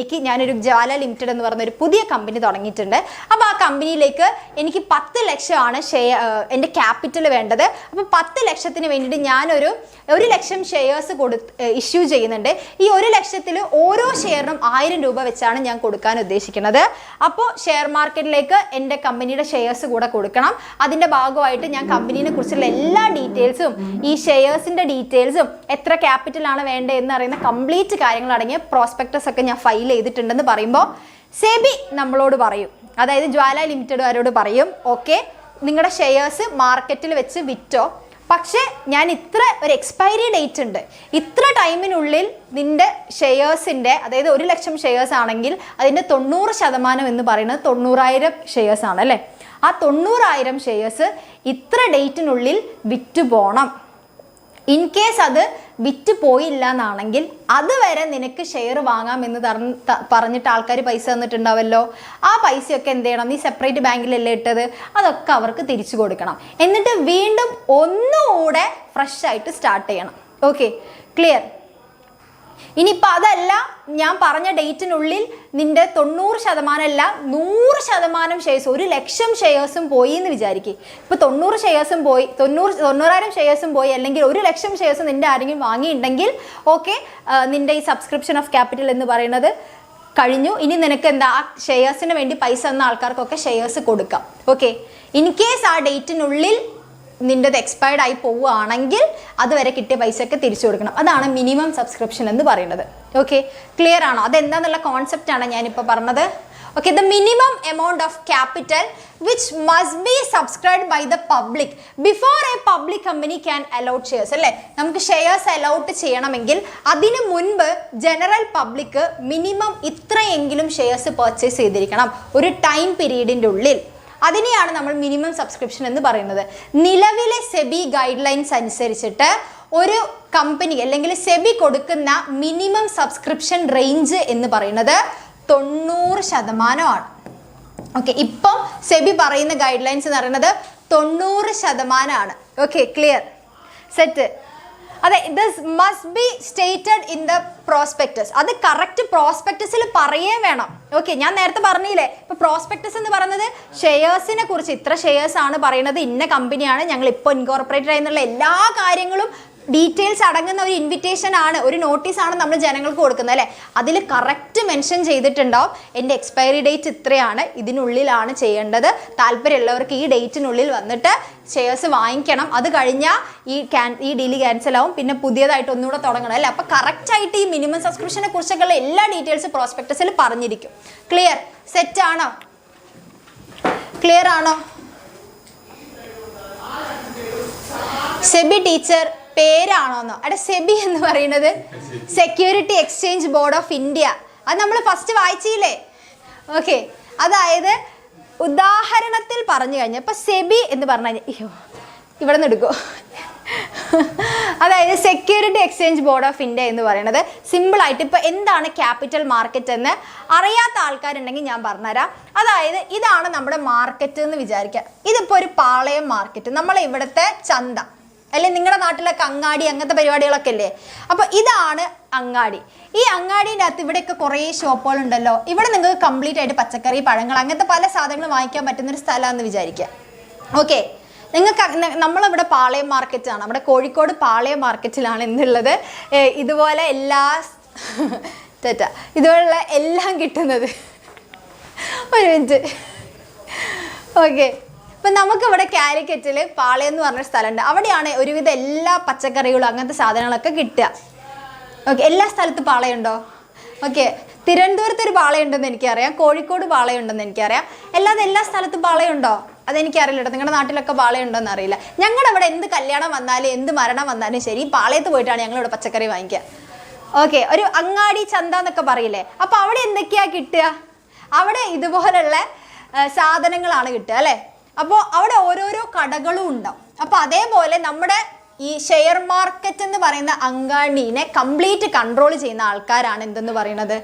ഞാനൊരു ജ്വാല ലിമിറ്റഡ് എന്ന് പറഞ്ഞൊരു പുതിയ കമ്പനി തുടങ്ങിയിട്ടുണ്ട്. അപ്പോൾ ആ കമ്പനിയിലേക്ക് എനിക്ക് 10 ലക്ഷമാണ് എൻ്റെ ക്യാപിറ്റൽ വേണ്ടത്. അപ്പോൾ 10 ലക്ഷത്തിന് വേണ്ടിയിട്ട് ഞാനൊരു 1 ലക്ഷം ഷെയർസ് ഇഷ്യൂ ചെയ്യുന്നുണ്ട്. ഈ 1 ലക്ഷത്തിൽ ഓരോ ഷെയറിനും 1000 രൂപ വെച്ചാണ് ഞാൻ കൊടുക്കാൻ ഉദ്ദേശിക്കുന്നത്. അപ്പോൾ ഷെയർ മാർക്കറ്റിലേക്ക് എൻ്റെ കമ്പനിയുടെ ഷെയർസ് കൂടെ കൊടുക്കണം. അതിൻ്റെ ഭാഗമായിട്ട് ഞാൻ കമ്പനീനെ കുറിച്ചുള്ള എല്ലാ ഡീറ്റെയിൽസും, ഈ ഷെയർസിൻ്റെ ഡീറ്റെയിൽസും, എത്ര ക്യാപിറ്റലാണ് വേണ്ടത് എന്നറിയുന്ന കംപ്ലീറ്റ് കാര്യങ്ങൾ അടങ്ങിയ പ്രോസ്പെക്ടസ് ഒക്കെ ഞാൻ ഫയൽ ചെയ്തിട്ടുണ്ടെന്ന് പറയുമ്പോൾ സെബി നമ്മളോട് പറയും, അതായത് ജ്വാല ലിമിറ്റഡുകാരോട് പറയും, ഓക്കെ നിങ്ങളുടെ ഷെയർസ് മാർക്കറ്റിൽ വെച്ച് വിറ്റോ, പക്ഷേ ഞാൻ ഇത്ര ഒരു എക്സ്പയറി ഡേറ്റ് ഉണ്ട്, ഇത്ര ടൈമിനുള്ളിൽ നിന്റെ ഷെയർസിൻ്റെ, അതായത് 1 ലക്ഷം ഷെയർസ് ആണെങ്കിൽ അതിൻ്റെ 90% എന്ന് പറയുന്നത് 90,000 ഷെയർസ് ആണ് അല്ലേ. ആ 90,000 ഷെയർസ് ഇത്ര ഡേറ്റിനുള്ളിൽ വിറ്റ് പോകണം. ഇൻ കേസ് അത് വിറ്റ് പോയില്ല എന്നാണെങ്കിൽ അതുവരെ നിനക്ക് ഷെയർ വാങ്ങാമെന്ന് പറഞ്ഞിട്ട് ആൾക്കാർ പൈസ തന്നിട്ടുണ്ടാവല്ലോ. ആ പൈസയൊക്കെ എന്ത് ചെയ്യണം? നീ സെപ്പറേറ്റ് ബാങ്കിലല്ലേ ഇട്ടത്, അതൊക്കെ അവർക്ക് തിരിച്ചു കൊടുക്കണം. എന്നിട്ട് വീണ്ടും ഒന്നുകൂടെ ഫ്രഷ് ആയിട്ട് സ്റ്റാർട്ട് ചെയ്യണം. Okay, clear? ഇനിയിപ്പോൾ അതല്ല, ഞാൻ പറഞ്ഞ ഡേറ്റിനുള്ളിൽ നിന്റെ 90% അല്ല 100% ഷെയർസ്, 1 ലക്ഷം ഷെയർസും പോയി എന്ന് വിചാരിക്കുക. ഇപ്പോൾ 90 ഷെയർസും പോയി, 90,000 ഷെയർസും പോയി, അല്ലെങ്കിൽ 1 ലക്ഷം ഷെയർസ് നിന്റെ ആരെങ്കിലും വാങ്ങിയിട്ടുണ്ടെങ്കിൽ ഓക്കെ, നിന്റെ ഈ സബ്സ്ക്രിപ്ഷൻ ഓഫ് ക്യാപിറ്റൽ എന്ന് പറയുന്നത് കഴിഞ്ഞു. ഇനി നിനക്ക് എന്താ, ആ ഷെയർസിന് വേണ്ടി പൈസ തന്ന ആൾക്കാർക്കൊക്കെ ഷെയർസ് കൊടുക്കാം. ഓക്കെ, ഇൻ കേസ് ആ ഡേറ്റിനുള്ളിൽ നിൻ്റെത് എക്സ്പയർഡ് ആയി പോവുകയാണെങ്കിൽ അതുവരെ കിട്ടിയ പൈസയൊക്കെ തിരിച്ചു കൊടുക്കണം. അതാണ് മിനിമം സബ്സ്ക്രിപ്ഷൻ എന്ന് പറയുന്നത്. ഓക്കെ, ക്ലിയർ ആണോ? അതെന്താന്നുള്ള കോൺസെപ്റ്റാണ് ഞാനിപ്പോൾ പറഞ്ഞത്. Okay, the minimum amount of capital which must be subscribed by the public before a public company can allot shares അല്ലേ. നമുക്ക് ഷെയർസ് അലൗട്ട് ചെയ്യണമെങ്കിൽ അതിന് മുൻപ് ജനറൽ പബ്ലിക് മിനിമം ഇത്രയെങ്കിലും ഷെയർസ് പർച്ചേസ് ചെയ്തിരിക്കണം ഒരു ടൈം പീരീഡിൻ്റെ ഉള്ളിൽ. അതിനെയാണ് നമ്മൾ മിനിമം സബ്സ്ക്രിപ്ഷൻ എന്ന് പറയുന്നത്. നിലവിലെ സെബി ഗൈഡ് ലൈൻസ് അനുസരിച്ചിട്ട് ഒരു കമ്പനി അല്ലെങ്കിൽ സെബി കൊടുക്കുന്ന മിനിമം സബ്സ്ക്രിപ്ഷൻ റേഞ്ച് എന്ന് പറയുന്നത് 90%. ഓക്കെ, ഇപ്പം സെബി പറയുന്ന ഗൈഡ് ലൈൻസ് എന്ന് പറയുന്നത് 90%. Okay, clear? സെറ്റ്? അതെ, this must be stated in the prospectus. അത് കറക്റ്റ് പ്രോസ്പെക്ടസിൽ പറയേ വേണം. ഓക്കെ, ഞാൻ നേരത്തെ പറഞ്ഞില്ലേ, ഇപ്പോൾ പ്രോസ്പെക്ടസ് എന്ന് പറയുന്നത് ഷെയർസിനെ കുറിച്ച്, ഇത്ര ഷെയർസ് ആണ് പറയുന്നത്, ഇന്ന കമ്പനിയാണ്, ഞങ്ങൾ ഇപ്പോൾ ഇൻകോർപ്പറേറ്റഡ് ആയെന്നുള്ള എല്ലാ കാര്യങ്ങളും ഡീറ്റെയിൽസ് അടങ്ങുന്ന ഒരു ഇൻവിറ്റേഷൻ ആണ്, ഒരു നോട്ടീസാണ് നമ്മൾ ജനങ്ങൾക്ക് കൊടുക്കുന്നത് അല്ലേ. അതിൽ കറക്റ്റ് മെൻഷൻ ചെയ്തിട്ടുണ്ടാവും എൻ്റെ എക്സ്പയറി ഡേറ്റ് ഇത്രയാണ്, ഇതിനുള്ളിലാണ് ചെയ്യേണ്ടത്, താല്പര്യമുള്ളവർക്ക് ഈ ഡേറ്റിനുള്ളിൽ വന്നിട്ട് ഷെയർസ് വാങ്ങിക്കണം, അത് കഴിഞ്ഞാൽ ഈ ഡീല് ക്യാൻസൽ ആവും, പിന്നെ പുതിയതായിട്ട് ഒന്നുകൂടെ തുടങ്ങണം അല്ലേ. അപ്പോൾ കറക്റ്റായിട്ട് ഈ മിനിമം സബ്സ്ക്രിപ്ഷനെ കുറിച്ചൊക്കെയുള്ള എല്ലാ ഡീറ്റെയിൽസ് പ്രോസ്പെക്ടസിൽ പറഞ്ഞിരിക്കും. ക്ലിയർ? സെറ്റ് ആണോ? ക്ലിയർ ആണോ? സെബി ടീച്ചർ പേരാണോന്നോ? അവിടെ സെബി എന്ന് പറയുന്നത് security exchange board of India. അത് നമ്മൾ ഫസ്റ്റ് വായിച്ചില്ലേ? ഓക്കെ, അതായത് ഉദാഹരണത്തിൽ പറഞ്ഞു കഴിഞ്ഞാൽ ഇപ്പം സെബി എന്ന് പറഞ്ഞു കഴിഞ്ഞാൽ, അയ്യോ ഇവിടെ നിന്ന് എടുക്കുമോ, അതായത് security exchange board of India എന്ന് പറയുന്നത് സിമ്പിളായിട്ട് ഇപ്പോൾ എന്താണ് ക്യാപിറ്റൽ മാർക്കറ്റ് എന്ന് അറിയാത്ത ആൾക്കാരുണ്ടെങ്കിൽ ഞാൻ പറഞ്ഞുതരാം. അതായത് ഇതാണ് നമ്മുടെ മാർക്കറ്റ് എന്ന് വിചാരിക്കുക. ഇതിപ്പോൾ ഒരു പാളയം മാർക്കറ്റ്, നമ്മളെ ഇവിടുത്തെ ചന്ത അല്ലെ, നിങ്ങളുടെ നാട്ടിലൊക്കെ അങ്ങാടി അങ്ങനത്തെ പരിപാടികളൊക്കെ അല്ലേ. അപ്പോൾ ഇതാണ് അങ്ങാടി. ഈ അങ്ങാടിൻ്റെ അകത്ത് ഇവിടെയൊക്കെ കുറേ ഷോപ്പുകളുണ്ടല്ലോ. ഇവിടെ നിങ്ങൾക്ക് കംപ്ലീറ്റ് ആയിട്ട് പച്ചക്കറി, പഴങ്ങൾ, അങ്ങനത്തെ പല സാധനങ്ങളും വാങ്ങിക്കാൻ പറ്റുന്നൊരു സ്ഥലമാണെന്ന് വിചാരിക്കുക. ഓക്കെ, നിങ്ങൾക്ക് നമ്മളിവിടെ പാളയം മാർക്കറ്റാണ്, നമ്മുടെ കോഴിക്കോട് പാളയം മാർക്കറ്റിലാണ് എന്നുള്ളത്. ഇതുപോലെ ഇതുപോലുള്ള എല്ലാം കിട്ടുന്നത്. ഒരു മിനിറ്റ്. ഓക്കെ, ഇപ്പം നമുക്കിവിടെ കാലിക്കറ്റിൽ പാളയം എന്ന് പറഞ്ഞൊരു സ്ഥലമുണ്ട്. അവിടെയാണ് ഒരുവിധം എല്ലാ പച്ചക്കറികളും അങ്ങനത്തെ സാധനങ്ങളൊക്കെ കിട്ടുക. ഓക്കെ, എല്ലാ സ്ഥലത്തും പാളയം ഉണ്ടോ? ഓക്കെ, തിരുവനന്തപുരത്ത് ഒരു പാളയം ഉണ്ടെന്ന് എനിക്കറിയാം, കോഴിക്കോട് പാളയം ഉണ്ടെന്ന് എനിക്കറിയാം. അല്ലാതെ എല്ലാ സ്ഥലത്തും പാളയം ഉണ്ടോ? അതെനിക്കറിയില്ല കേട്ടോ, നിങ്ങളുടെ നാട്ടിലൊക്കെ പാളയം ഉണ്ടോയെന്ന് അറിയില്ല. ഞങ്ങളുടെ ഇവിടെ എന്ത് കല്യാണം വന്നാലും എന്ത് മരണം വന്നാലും ശരി പാളയത്ത് പോയിട്ടാണ് ഞങ്ങളിവിടെ പച്ചക്കറി വാങ്ങിക്കുക. ഓക്കെ, ഒരു അങ്ങാടി ചന്ത എന്നൊക്കെ പറയില്ലേ. അപ്പോൾ അവിടെ എന്തൊക്കെയാ കിട്ടുക? അവിടെ ഇതുപോലുള്ള സാധനങ്ങളാണ് കിട്ടുക അല്ലേ. അപ്പോൾ അവിടെ ഓരോരോ കടകളും ഉണ്ടാവും. അപ്പോൾ അതേപോലെ നമ്മുടെ ഈ ഷെയർ മാർക്കറ്റ് എന്ന് പറയുന്ന അങ്ങാടിനെ കംപ്ലീറ്റ് കൺട്രോൾ ചെയ്യുന്ന ആൾക്കാരാണ് എന്തെന്ന് പറയുന്നത്,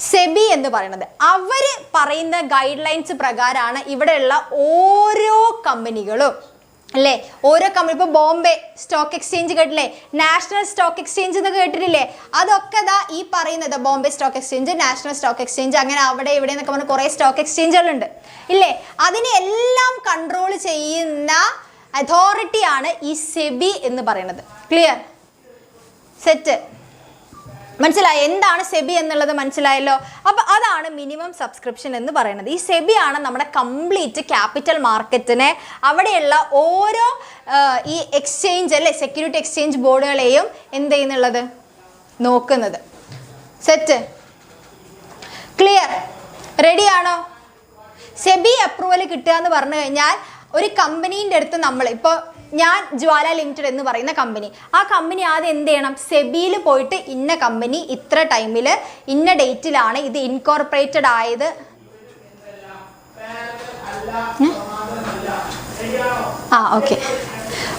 സെബി എന്ന് പറയുന്നത്. അവർ പറയുന്ന ഗൈഡ് ലൈൻസ് പ്രകാരമാണ് ഇവിടെയുള്ള ഓരോ കമ്പനികളും അല്ലേ, ഓരോ കമ്പനി. ഇപ്പോൾ ബോംബെ സ്റ്റോക്ക് എക്സ്ചേഞ്ച് കേട്ടില്ലേ, നാഷണൽ സ്റ്റോക്ക് എക്സ്ചേഞ്ച് എന്നൊക്കെ കേട്ടിട്ടില്ലേ, അതൊക്കെ ദാ ഈ പറയുന്നത് Bombay stock exchange, national stock exchange, അങ്ങനെ അവിടെ ഇവിടെ എന്നൊക്കെ പറഞ്ഞ് കുറേ സ്റ്റോക്ക് എക്സ്ചേഞ്ചുകളുണ്ട് ഇല്ലേ. അതിനെ എല്ലാം കൺട്രോൾ ചെയ്യുന്ന അതോറിറ്റിയാണ് ഈ സെബി എന്ന് പറയുന്നത്. ക്ലിയർ? സെറ്റ്? മനസ്സിലായോ എന്താണ് സെബി എന്നുള്ളത്? മനസ്സിലായല്ലോ. അപ്പോൾ അതാണ് മിനിമം സബ്സ്ക്രിപ്ഷൻ എന്ന് പറയുന്നത്. ഈ സെബി ആണ് നമ്മുടെ കംപ്ലീറ്റ് ക്യാപിറ്റൽ മാർക്കറ്റിനെ, അവിടെയുള്ള ഓരോ ഈ എക്സ്ചേഞ്ച് അല്ലേ, സെക്യൂരിറ്റി എക്സ്ചേഞ്ച് ബോർഡുകളെയും എന്ത് ചെയ്യുന്നുള്ളത് നോക്കുന്നത്. സെറ്റ്? ക്ലിയർ? റെഡിയാണോ? സെബി അപ്രൂവൽ കിട്ടുക എന്ന് പറഞ്ഞു കഴിഞ്ഞാൽ ഒരു കമ്പനീൻ്റെ അടുത്ത് നമ്മൾ ഇപ്പോൾ ഞാൻ ജ്വാല ലിമിറ്റഡ് എന്ന് പറയുന്ന കമ്പനി, ആ കമ്പനി ആദ്യം എന്ത് ചെയ്യണം, സെബിയിൽ പോയിട്ട് ഇന്ന കമ്പനി ഇത്ര ടൈമിൽ ഇന്ന ഡേറ്റിലാണ് ഇത് ഇൻകോർപ്പറേറ്റഡ് ആയത്.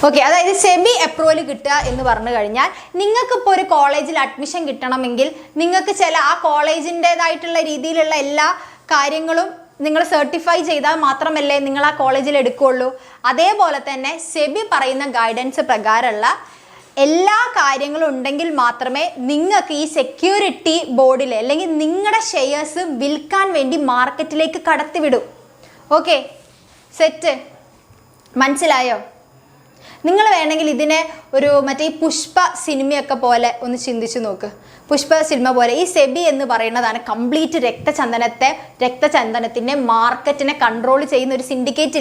ഓക്കെ, അതായത് സെബി അപ്രൂവൽ കിട്ടുക എന്ന് പറഞ്ഞു കഴിഞ്ഞാൽ നിങ്ങൾക്കിപ്പോൾ ഒരു കോളേജിൽ അഡ്മിഷൻ കിട്ടണമെങ്കിൽ നിങ്ങൾക്ക് ചില ആ കോളേജിൻ്റെതായിട്ടുള്ള രീതിയിലുള്ള എല്ലാ കാര്യങ്ങളും നിങ്ങൾ സർട്ടിഫൈ ചെയ്താൽ മാത്രമല്ലേ നിങ്ങൾ ആ കോളേജിൽ എടുക്കുകയുള്ളൂ. അതേപോലെ തന്നെ സെബി പറയുന്ന ഗൈഡൻസ് പ്രകാരമുള്ള എല്ലാ കാര്യങ്ങളും ഉണ്ടെങ്കിൽ മാത്രമേ നിങ്ങൾക്ക് ഈ സെക്യൂരിറ്റി ബോർഡിൽ അല്ലെങ്കിൽ നിങ്ങളുടെ ഷെയർസ് വിൽക്കാൻ വേണ്ടി മാർക്കറ്റിലേക്ക് കടത്തിവിടൂ. Okay, set? മനസ്സിലായോ? നിങ്ങൾ വേണമെങ്കിൽ ഇതിനെ ഒരു മറ്റേ ഈ പുഷ്പ സിനിമയൊക്കെ പോലെ ഒന്ന് ചിന്തിച്ച് നോക്ക്. പുഷ്പ സിനിമ പോലെ ഈ സെബി എന്ന് പറയുന്നതാണ് കംപ്ലീറ്റ് രക്തചന്ദനത്തിൻ്റെ മാർക്കറ്റിനെ കൺട്രോൾ ചെയ്യുന്ന ഒരു സിൻഡിക്കേറ്റ്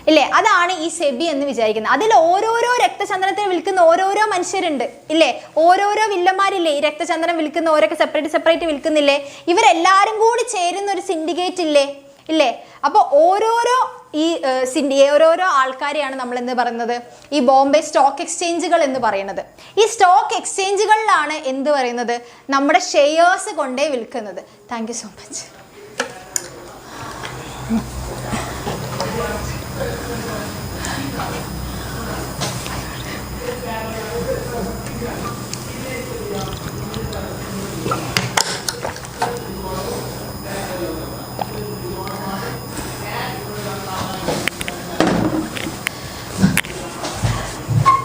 ഇല്ലേ, അതാണ് ഈ സെബി എന്ന് വിചാരിക്കുന്നത്. അതിൽ ഓരോരോ രക്തചന്ദനത്തെ വിൽക്കുന്ന ഓരോരോ മനുഷ്യരുണ്ട് ഇല്ലേ, ഓരോരോ വില്ലന്മാരില്ലേ ഈ രക്തചന്ദനം വിൽക്കുന്ന, ഓരോക്കെ സെപ്പറേറ്റ് വിൽക്കുന്നില്ലേ, ഇവരെല്ലാവരും കൂടി ചേരുന്ന ഒരു സിൻഡിക്കേറ്റ് ഇല്ലേ. അപ്പോൾ ഓരോരോ ആൾക്കാരെയാണ് നമ്മൾ എന്ന് പറയുന്നത് ഈ ബോംബെ സ്റ്റോക്ക് എക്സ്ചേഞ്ചുകൾ എന്ന് പറയുന്നത്. ഈ സ്റ്റോക്ക് എക്സ്ചേഞ്ചുകളിലാണ് എന്ത് പറയുന്നത്, നമ്മുടെ ഷെയർസ് കൊണ്ടേ വിൽക്കുന്നത്. Thank you so much.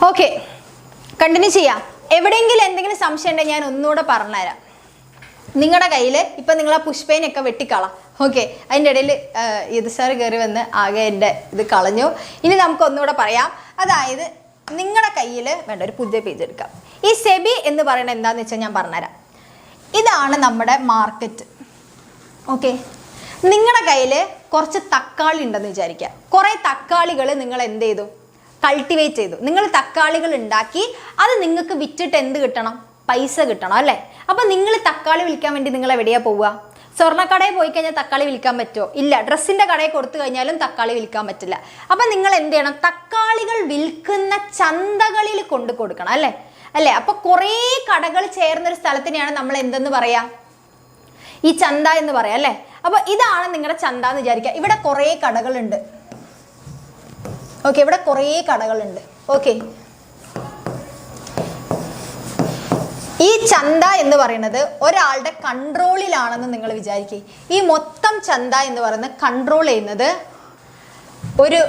Okay, continue ചെയ്യാം. എവിടെയെങ്കിലും എന്തെങ്കിലും സംശയം ഉണ്ടെങ്കിൽ ഞാൻ ഒന്നുകൂടെ പറഞ്ഞുതരാം. നിങ്ങളുടെ കയ്യിൽ ഇപ്പം നിങ്ങൾ ആ പുഷ്പേനൊക്കെ വെട്ടിക്കളാം. ഓക്കെ, അതിൻ്റെ ഇടയിൽ ഇത് സാർ കയറി വന്ന് ആകെ എൻ്റെ ഇത് കളഞ്ഞു. ഇനി നമുക്ക് ഒന്നുകൂടെ പറയാം. അതായത് നിങ്ങളുടെ കയ്യിൽ വേണ്ട ഒരു പുതിയ പേജ് എടുക്കാം. ഈ സെബി എന്ന് പറയുന്നത് എന്താണെന്ന് വെച്ചാൽ ഞാൻ പറഞ്ഞുതരാം. ഇതാണ് നമ്മുടെ മാർക്കറ്റ്. ഓക്കെ, നിങ്ങളുടെ കയ്യിൽ കുറച്ച് തക്കാളി ഉണ്ടെന്ന് വിചാരിക്കുക. കുറേ തക്കാളികൾ നിങ്ങൾ എന്ത് ചെയ്തു, കൾട്ടിവേറ്റ് ചെയ്തു. നിങ്ങൾ തക്കാളികൾ ഉണ്ടാക്കി അത് നിങ്ങൾക്ക് വിറ്റിട്ട് എന്ത് കിട്ടണം, പൈസ കിട്ടണം അല്ലേ. അപ്പം നിങ്ങൾ തക്കാളി വിൽക്കാൻ വേണ്ടി നിങ്ങൾ എവിടെയാണ് പോവുക? സ്വർണ്ണക്കടയിൽ പോയി കഴിഞ്ഞാൽ തക്കാളി വിൽക്കാൻ പറ്റുമോ? ഇല്ല. ഡ്രസ്സിൻ്റെ കടയിൽ കൊടുത്തു കഴിഞ്ഞാലും തക്കാളി വിൽക്കാൻ പറ്റില്ല. അപ്പം നിങ്ങൾ എന്ത് ചെയ്യണം, തക്കാളികൾ വിൽക്കുന്ന ചന്തകളിൽ കൊണ്ടു കൊടുക്കണം അല്ലേ. അപ്പോൾ കുറേ കടകൾ ചേർന്നൊരു സ്ഥലത്തിനെയാണ് നമ്മൾ എന്തെന്ന് പറയാം, ഈ ചന്ത എന്ന് പറയാം അല്ലേ. അപ്പോൾ ഇതാണ് നിങ്ങളുടെ ചന്ത എന്ന് വിചാരിക്കുക. ഇവിടെ കുറേ കടകളുണ്ട്. ഓക്കെ, ഇവിടെ കുറേ കടകളുണ്ട്. ഓക്കെ, ഈ ചന്ത എന്ന് പറയുന്നത് ഒരാളുടെ കൺട്രോളിലാണെന്ന് നിങ്ങൾ വിചാരിക്കുക. ഈ മൊത്തം ചന്ത എന്ന് പറയുന്നത് കൺട്രോൾ ചെയ്യുന്നത് ഒരു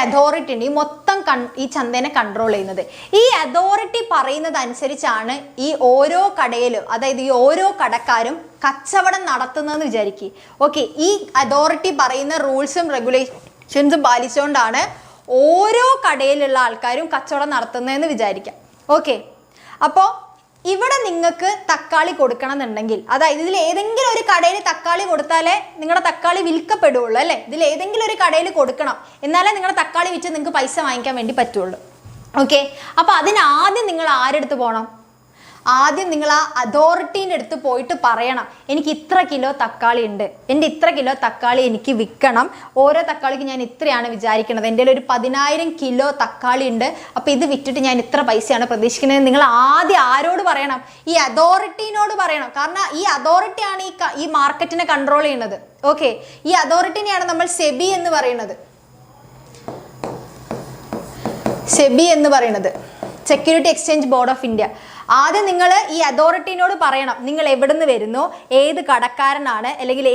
അതോറിറ്റി ഉണ്ട്. ഈ മൊത്തം ഈ ചന്തേനെ കൺട്രോൾ ചെയ്യുന്നത്. ഈ അതോറിറ്റി പറയുന്നത് അനുസരിച്ചാണ് ഈ ഓരോ കടയിലും, അതായത് ഈ ഓരോ കടക്കാരും കച്ചവടം നടത്തുന്നതെന്ന് വിചാരിക്കുക. ഓക്കെ, ഈ അതോറിറ്റി പറയുന്ന റൂൾസും റെഗുലേഷൻസും പാലിച്ചുകൊണ്ടാണ് ഓരോ കടയിലുള്ള ആൾക്കാരും കച്ചവടം നടത്തുന്നതെന്ന് വിചാരിക്കാം. ഓക്കെ, അപ്പോൾ ഇവിടെ നിങ്ങൾക്ക് തക്കാളി കൊടുക്കണം എന്നുണ്ടെങ്കിൽ, അതായത് ഇതിൽ ഏതെങ്കിലും ഒരു കടയിൽ തക്കാളി കൊടുത്താലേ നിങ്ങളുടെ തക്കാളി വിൽക്കപ്പെടുള്ളൂ അല്ലേ. ഇതിൽ ഏതെങ്കിലും ഒരു കടയിൽ കൊടുക്കണം, എന്നാലേ നിങ്ങളുടെ തക്കാളി വിറ്റ് നിങ്ങൾക്ക് പൈസ വാങ്ങിക്കാൻ വേണ്ടി പറ്റുള്ളൂ. ഓക്കെ, അപ്പോൾ അതിനാദ്യം നിങ്ങൾ ആരെടുത്ത് പോകണം? ആദ്യം നിങ്ങൾ ആ അതോറിറ്റീൻ്റെ അടുത്ത് പോയിട്ട് പറയണം, എനിക്ക് ഇത്ര കിലോ തക്കാളി ഉണ്ട്, എൻ്റെ ഇത്ര കിലോ തക്കാളി എനിക്ക് വിൽക്കണം, ഓരോ തക്കാളിക്ക് ഞാൻ ഇത്രയാണ് വിചാരിക്കുന്നത്, എൻ്റെ ഒരു 10,000 കിലോ തക്കാളി ഉണ്ട്, അപ്പോൾ ഇത് വിറ്റിട്ട് ഞാൻ ഇത്ര പൈസയാണ് പ്രതീക്ഷിക്കുന്നത്. നിങ്ങൾ ആദ്യം ആരോട് പറയണം? ഈ അതോറിറ്റീനോട് പറയണം. കാരണം ഈ അതോറിറ്റിയാണ് ഈ മാർക്കറ്റിനെ കൺട്രോൾ ചെയ്യുന്നത്. ഓക്കെ, ഈ അതോറിറ്റിനെയാണ് നമ്മൾ സെബി എന്ന് പറയുന്നത്. സെബി എന്ന് പറയുന്നത് security exchange board of India. ആദ്യം നിങ്ങൾ ഈ അതോറിറ്റീനോട് പറയണം, നിങ്ങൾ എവിടെ നിന്ന് വരുന്നു, ഏത് കടക്കാരനാണ്, അല്ലെങ്കിൽ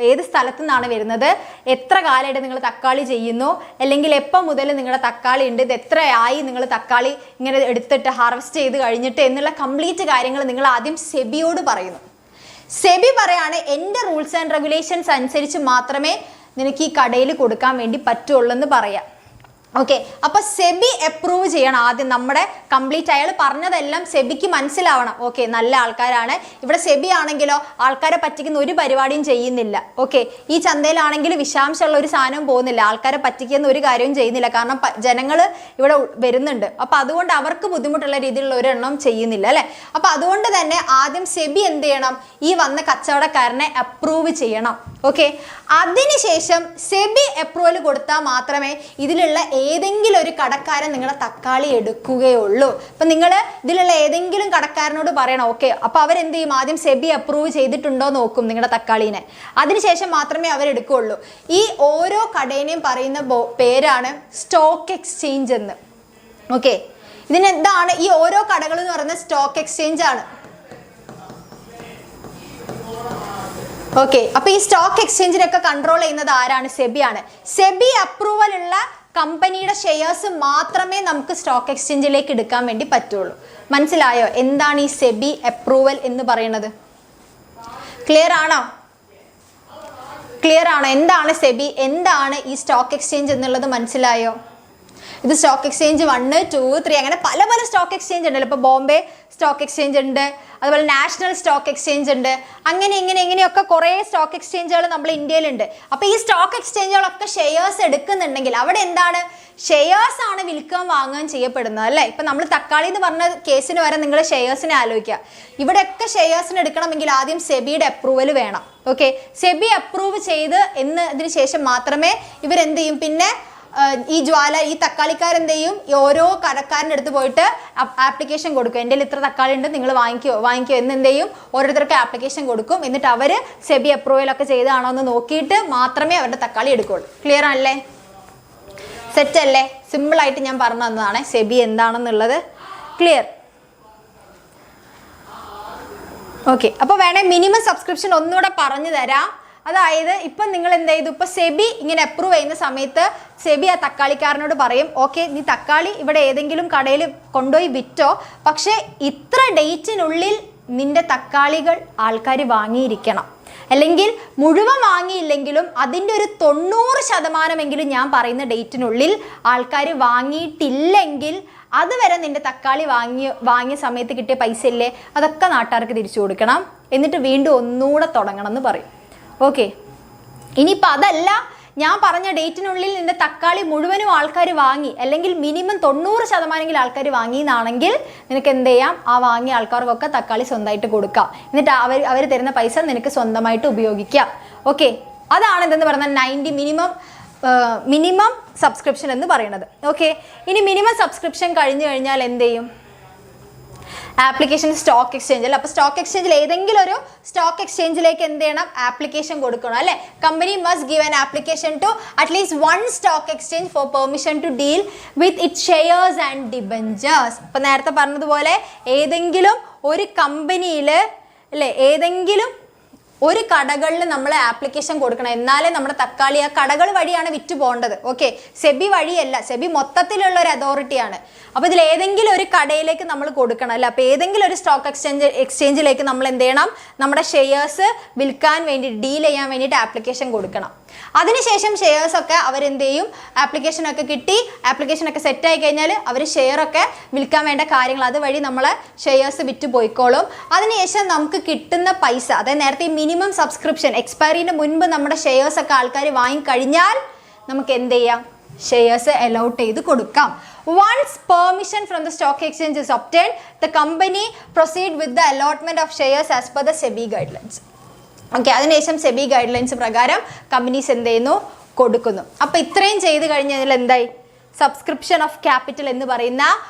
ഏത് സ്ഥലത്തു നിന്നാണ് വരുന്നത്, എത്ര കാലമായിട്ട് നിങ്ങൾ തക്കാളി ചെയ്യുന്നു, അല്ലെങ്കിൽ എപ്പം മുതൽ നിങ്ങളുടെ തക്കാളി ഉണ്ട്, ഇത് എത്രയായി നിങ്ങൾ തക്കാളി ഇങ്ങനെ എടുത്തിട്ട് ഹാർവെസ്റ്റ് ചെയ്ത് കഴിഞ്ഞിട്ട് എന്നുള്ള കംപ്ലീറ്റ് കാര്യങ്ങൾ നിങ്ങൾ ആദ്യം സെബിയോട് പറയുന്നു. സെബി പറയാണ്, എൻ്റെ റൂൾസ് ആൻഡ് റെഗുലേഷൻസ് അനുസരിച്ച് മാത്രമേ നിനക്ക് ഈ കടയിൽ കൊടുക്കാൻ വേണ്ടി പറ്റുള്ളൂ എന്ന് പറയാം. ഓക്കെ, അപ്പോൾ സെബി അപ്രൂവ് ചെയ്യണം ആദ്യം. നമ്മുടെ കംപ്ലീറ്റ് അയാൾ പറഞ്ഞതെല്ലാം സെബിക്ക് മനസ്സിലാവണം. ഓക്കെ, നല്ല ആൾക്കാരാണ്. ഇവിടെ സെബി ആണെങ്കിലോ ആൾക്കാരെ പറ്റിക്കുന്ന ഒരു പരിപാടിയും ചെയ്യുന്നില്ല. ഓക്കെ, ഈ ചന്തയിലാണെങ്കിൽ വിഷാംശമുള്ള ഒരു സാധനവും പോകുന്നില്ല, ആൾക്കാരെ പറ്റിക്കുന്ന ഒരു കാര്യവും ചെയ്യുന്നില്ല. കാരണം ജനങ്ങൾ ഇവിടെ വരുന്നുണ്ട്, അപ്പോൾ അതുകൊണ്ട് അവർക്ക് ബുദ്ധിമുട്ടുള്ള രീതിയിലുള്ള ഒരെണ്ണം ചെയ്യുന്നില്ല അല്ലേ. അപ്പോൾ അതുകൊണ്ട് തന്നെ ആദ്യം സെബി എന്ത് ചെയ്യണം? ഈ വന്ന കച്ചവടക്കാരനെ അപ്രൂവ് ചെയ്യണം. ഓക്കെ, അതിനുശേഷം സെബി അപ്രൂവൽ കൊടുത്താൽ മാത്രമേ ഇതിലുള്ള ഏതെങ്കിലും ഒരു കടക്കാരൻ നിങ്ങളുടെ തക്കാളി എടുക്കുകയുള്ളൂ. അപ്പം നിങ്ങൾ ഇതിലുള്ള ഏതെങ്കിലും കടക്കാരനോട് പറയണം. ഓക്കെ, അപ്പോൾ അവരെന്ത് ചെയ്യും? ആദ്യം സെബി അപ്രൂവ് ചെയ്തിട്ടുണ്ടോ നോക്കും നിങ്ങളുടെ തക്കാളീനെ, അതിനുശേഷം മാത്രമേ അവരെടുക്കുകയുള്ളൂ. ഈ ഓരോ കടേനെയും പറയുന്ന പേരാണ് സ്റ്റോക്ക് എക്സ്ചേഞ്ച് എന്ന്. ഓക്കെ, ഇതിനെന്താണ്? ഈ ഓരോ കടകൾ എന്ന് പറയുന്നത് സ്റ്റോക്ക് എക്സ്ചേഞ്ച് ആണ്. ഓക്കെ, അപ്പൊ ഈ സ്റ്റോക്ക് എക്സ്ചേഞ്ചിനൊക്കെ കൺട്രോൾ ചെയ്യുന്നത് ആരാണ്? സെബിയാണ്. സെബി അപ്രൂവൽ ഉള്ള കമ്പനിയുടെ ഷെയർസ് മാത്രമേ നമുക്ക് സ്റ്റോക്ക് എക്സ്ചേഞ്ചിലേക്ക് എടുക്കാൻ വേണ്ടി പറ്റുള്ളൂ. മനസ്സിലായോ എന്താണ് ഈ സെബി അപ്രൂവൽ എന്ന് പറയുന്നത്? ക്ലിയർ ആണോ? ക്ലിയർ ആണോ? എന്താണ് സെബി, എന്താണ് ഈ സ്റ്റോക്ക് എക്സ്ചേഞ്ച് എന്നുള്ളത് മനസ്സിലായോ? ഇത് സ്റ്റോക്ക് എക്സ്ചേഞ്ച് 1, 2, 3 അങ്ങനെ പല പല സ്റ്റോക്ക് എക്സ്ചേഞ്ച് ഉണ്ടല്ലോ. ഇപ്പോൾ ബോംബെ സ്റ്റോക്ക് എക്സ്ചേഞ്ച് ഉണ്ട്, അതുപോലെ നാഷണൽ സ്റ്റോക്ക് എക്സ്ചേഞ്ച് ഉണ്ട്, ഇങ്ങനെയൊക്കെ കുറേ സ്റ്റോക്ക് എക്സ്ചേഞ്ചുകൾ നമ്മൾ ഇന്ത്യയിലുണ്ട്. അപ്പോൾ ഈ സ്റ്റോക്ക് എക്സ്ചേഞ്ചുകളൊക്കെ ഷെയർസ് എടുക്കുന്നുണ്ടെങ്കിൽ അവിടെ എന്താണ്? ഷെയർസ് ആണ് വിൽക്കാൻ വാങ്ങുകയും ചെയ്യപ്പെടുന്നത് അല്ലേ. ഇപ്പം നമ്മൾ തക്കാളി എന്ന് പറഞ്ഞ കേസിന് വരെ നിങ്ങൾ ഷെയർസിനെ ആലോചിക്കുക. ഇവിടെയൊക്കെ ഷെയർസിന് എടുക്കണമെങ്കിൽ ആദ്യം സെബിയുടെ അപ്രൂവൽ വേണം. ഓക്കെ, സെബി അപ്രൂവ് ചെയ്ത് എന്നതിന് ശേഷം മാത്രമേ ഇവരെന്ത് ചെയ്യും? പിന്നെ ഈ ജ്വാല ഈ തക്കാളിക്കാരെന്ത് ചെയ്യും? ഓരോ കടക്കാരൻ്റെ അടുത്ത് പോയിട്ട് ആപ്ലിക്കേഷൻ കൊടുക്കും. എൻ്റെ ഇത്ര തക്കാളി ഉണ്ട്, നിങ്ങൾ വാങ്ങിക്കോ എന്ന് എന്ത് ചെയ്യും? ഓരോരുത്തർക്ക് ആപ്ലിക്കേഷൻ കൊടുക്കും. എന്നിട്ട് അവർ സെബി അപ്രൂവലൊക്കെ ചെയ്തതാണോ എന്ന് നോക്കിയിട്ട് മാത്രമേ അവരുടെ തക്കാളി എടുക്കുകയുള്ളൂ. ക്ലിയർ ആണല്ലേ? സെറ്റ് അല്ലേ? സിമ്പിളായിട്ട് ഞാൻ പറഞ്ഞു തന്നതാണ് സെബി എന്താണെന്നുള്ളത്. ക്ലിയർ? ഓക്കെ, അപ്പോൾ വേണേ മിനിമം സബ്സ്ക്രിപ്ഷൻ ഒന്നുകൂടെ പറഞ്ഞു തരാം. അതായത് ഇപ്പം നിങ്ങൾ എന്ത് ചെയ്തു? ഇപ്പം സെബി ഇങ്ങനെ അപ്രൂവ് ചെയ്യുന്ന സമയത്ത് സെബി ആ തക്കാളിക്കാരനോട് പറയും, ഓക്കെ നീ തക്കാളി ഇവിടെ ഏതെങ്കിലും കടയിൽ കൊണ്ടുപോയി വിറ്റോ, പക്ഷേ ഇത്ര ഡേറ്റിനുള്ളിൽ നിന്റെ തക്കാളികൾ ആൾക്കാർ വാങ്ങിയിരിക്കണം. അല്ലെങ്കിൽ മുഴുവൻ വാങ്ങിയില്ലെങ്കിലും അതിൻ്റെ ഒരു 90% ഞാൻ പറയുന്ന ഡേറ്റിനുള്ളിൽ ആൾക്കാർ വാങ്ങിയിട്ടില്ലെങ്കിൽ അതുവരെ നിന്റെ തക്കാളി വാങ്ങിയ സമയത്ത് കിട്ടിയ പൈസ ഇല്ലേ അതൊക്കെ നാട്ടുകാർക്ക് തിരിച്ചു കൊടുക്കണം. എന്നിട്ട് വീണ്ടും ഒന്നുകൂടെ തുടങ്ങണം എന്ന് പറയും. ഓക്കെ, ഇനിയിപ്പോൾ അതല്ല, ഞാൻ പറഞ്ഞ ഡേറ്റിനുള്ളിൽ നിന്റെ തക്കാളി മുഴുവനും ആൾക്കാർ വാങ്ങി, അല്ലെങ്കിൽ മിനിമം 90% ആൾക്കാർ വാങ്ങിയെന്നാണെങ്കിൽ നിനക്ക് എന്ത് ചെയ്യാം? ആ വാങ്ങിയ ആൾക്കാർക്കൊക്കെ തക്കാളി സ്വന്തമായിട്ട് കൊടുക്കാം. എന്നിട്ട് അവർ തരുന്ന പൈസ നിനക്ക് സ്വന്തമായിട്ട് ഉപയോഗിക്കാം. ഓക്കെ, അതാണ് എന്തെന്ന് പറയുന്നത് 90 മിനിമം സബ്സ്ക്രിപ്ഷൻ എന്ന് പറയുന്നത്. ഓക്കെ, ഇനി മിനിമം സബ്സ്ക്രിപ്ഷൻ കഴിഞ്ഞു കഴിഞ്ഞാൽ എന്ത് ചെയ്യും? ആപ്ലിക്കേഷൻ സ്റ്റോക്ക് എക്സ്ചേഞ്ച് അല്ല. അപ്പോൾ സ്റ്റോക്ക് എക്സ്ചേഞ്ചിൽ ഏതെങ്കിലും ഒരു സ്റ്റോക്ക് എക്സ്ചേഞ്ചിലേക്ക് എന്ത് ചെയ്യണം? ആപ്ലിക്കേഷൻ കൊടുക്കണം അല്ലേ. Company must give an application to at least 1 stock exchange for permission to deal with it shares and debentures. ഇപ്പം നേരത്തെ പറഞ്ഞതുപോലെ ഏതെങ്കിലും ഒരു കമ്പനിയിൽ അല്ലേ, ഏതെങ്കിലും ഒരു കടകളിൽ നമ്മൾ ആപ്ലിക്കേഷൻ കൊടുക്കണം. എന്നാലേ നമ്മുടെ തക്കാളി ആ കടകൾ വഴിയാണ് വിറ്റ് പോകേണ്ടത്. ഓക്കെ, സെബി വഴിയല്ല, സെബി മൊത്തത്തിലുള്ള ഒരു അതോറിറ്റിയാണ്. അപ്പോൾ ഇതിൽ ഏതെങ്കിലും ഒരു കടയിലേക്ക് നമ്മൾ കൊടുക്കണം അല്ലേ. അപ്പോൾ ഏതെങ്കിലും ഒരു സ്റ്റോക്ക് എക്സ്ചേഞ്ചിലേക്ക് നമ്മൾ എന്ത് ചെയ്യണം? നമ്മുടെ ഷെയർസ് വിൽക്കാൻ വേണ്ടി ഡീൽ ചെയ്യാൻ വേണ്ടിയിട്ട് ആപ്ലിക്കേഷൻ കൊടുക്കണം. അതിനുശേഷം ഷെയർസൊക്കെ അവരെന്ത് ചെയ്യും? ആപ്ലിക്കേഷനൊക്കെ കിട്ടി, ആപ്ലിക്കേഷനൊക്കെ സെറ്റായി കഴിഞ്ഞാൽ അവർ ഷെയറൊക്കെ വിൽക്കാൻ വേണ്ട കാര്യങ്ങൾ അതുവഴി നമ്മളെ ഷെയർസ് വിറ്റ് പോയിക്കോളും. അതിനുശേഷം നമുക്ക് കിട്ടുന്ന പൈസ, അതായത് നേരത്തെ മിനിമം സബ്സ്ക്രിപ്ഷൻ എക്സ്പയറിന് മുൻപ് നമ്മുടെ ഷെയർസൊക്കെ ആൾക്കാർ വാങ്ങിക്കഴിഞ്ഞാൽ നമുക്ക് എന്ത് ചെയ്യാം? ഷെയർസ് അലോട്ട് ചെയ്ത് കൊടുക്കാം. Once permission from the stock exchange is obtained, the company proceed with the allotment of shares as per the SEBI guidelines. Okay, അതിനുശേഷം SEBI ഗൈഡ്ലൈൻസ് പ്രകാരം കമ്പനീസ് എന്ത് ചെയ്യുന്നു, കൊടുക്കുന്നു. അപ്പോൾ ഇത്രയും ചെയ്ത് കഴിഞ്ഞാൽ എന്തായി, സബ്സ്ക്രിപ്ഷൻ ഓഫ് ക്യാപിറ്റൽ എന്ന് പറയുന്ന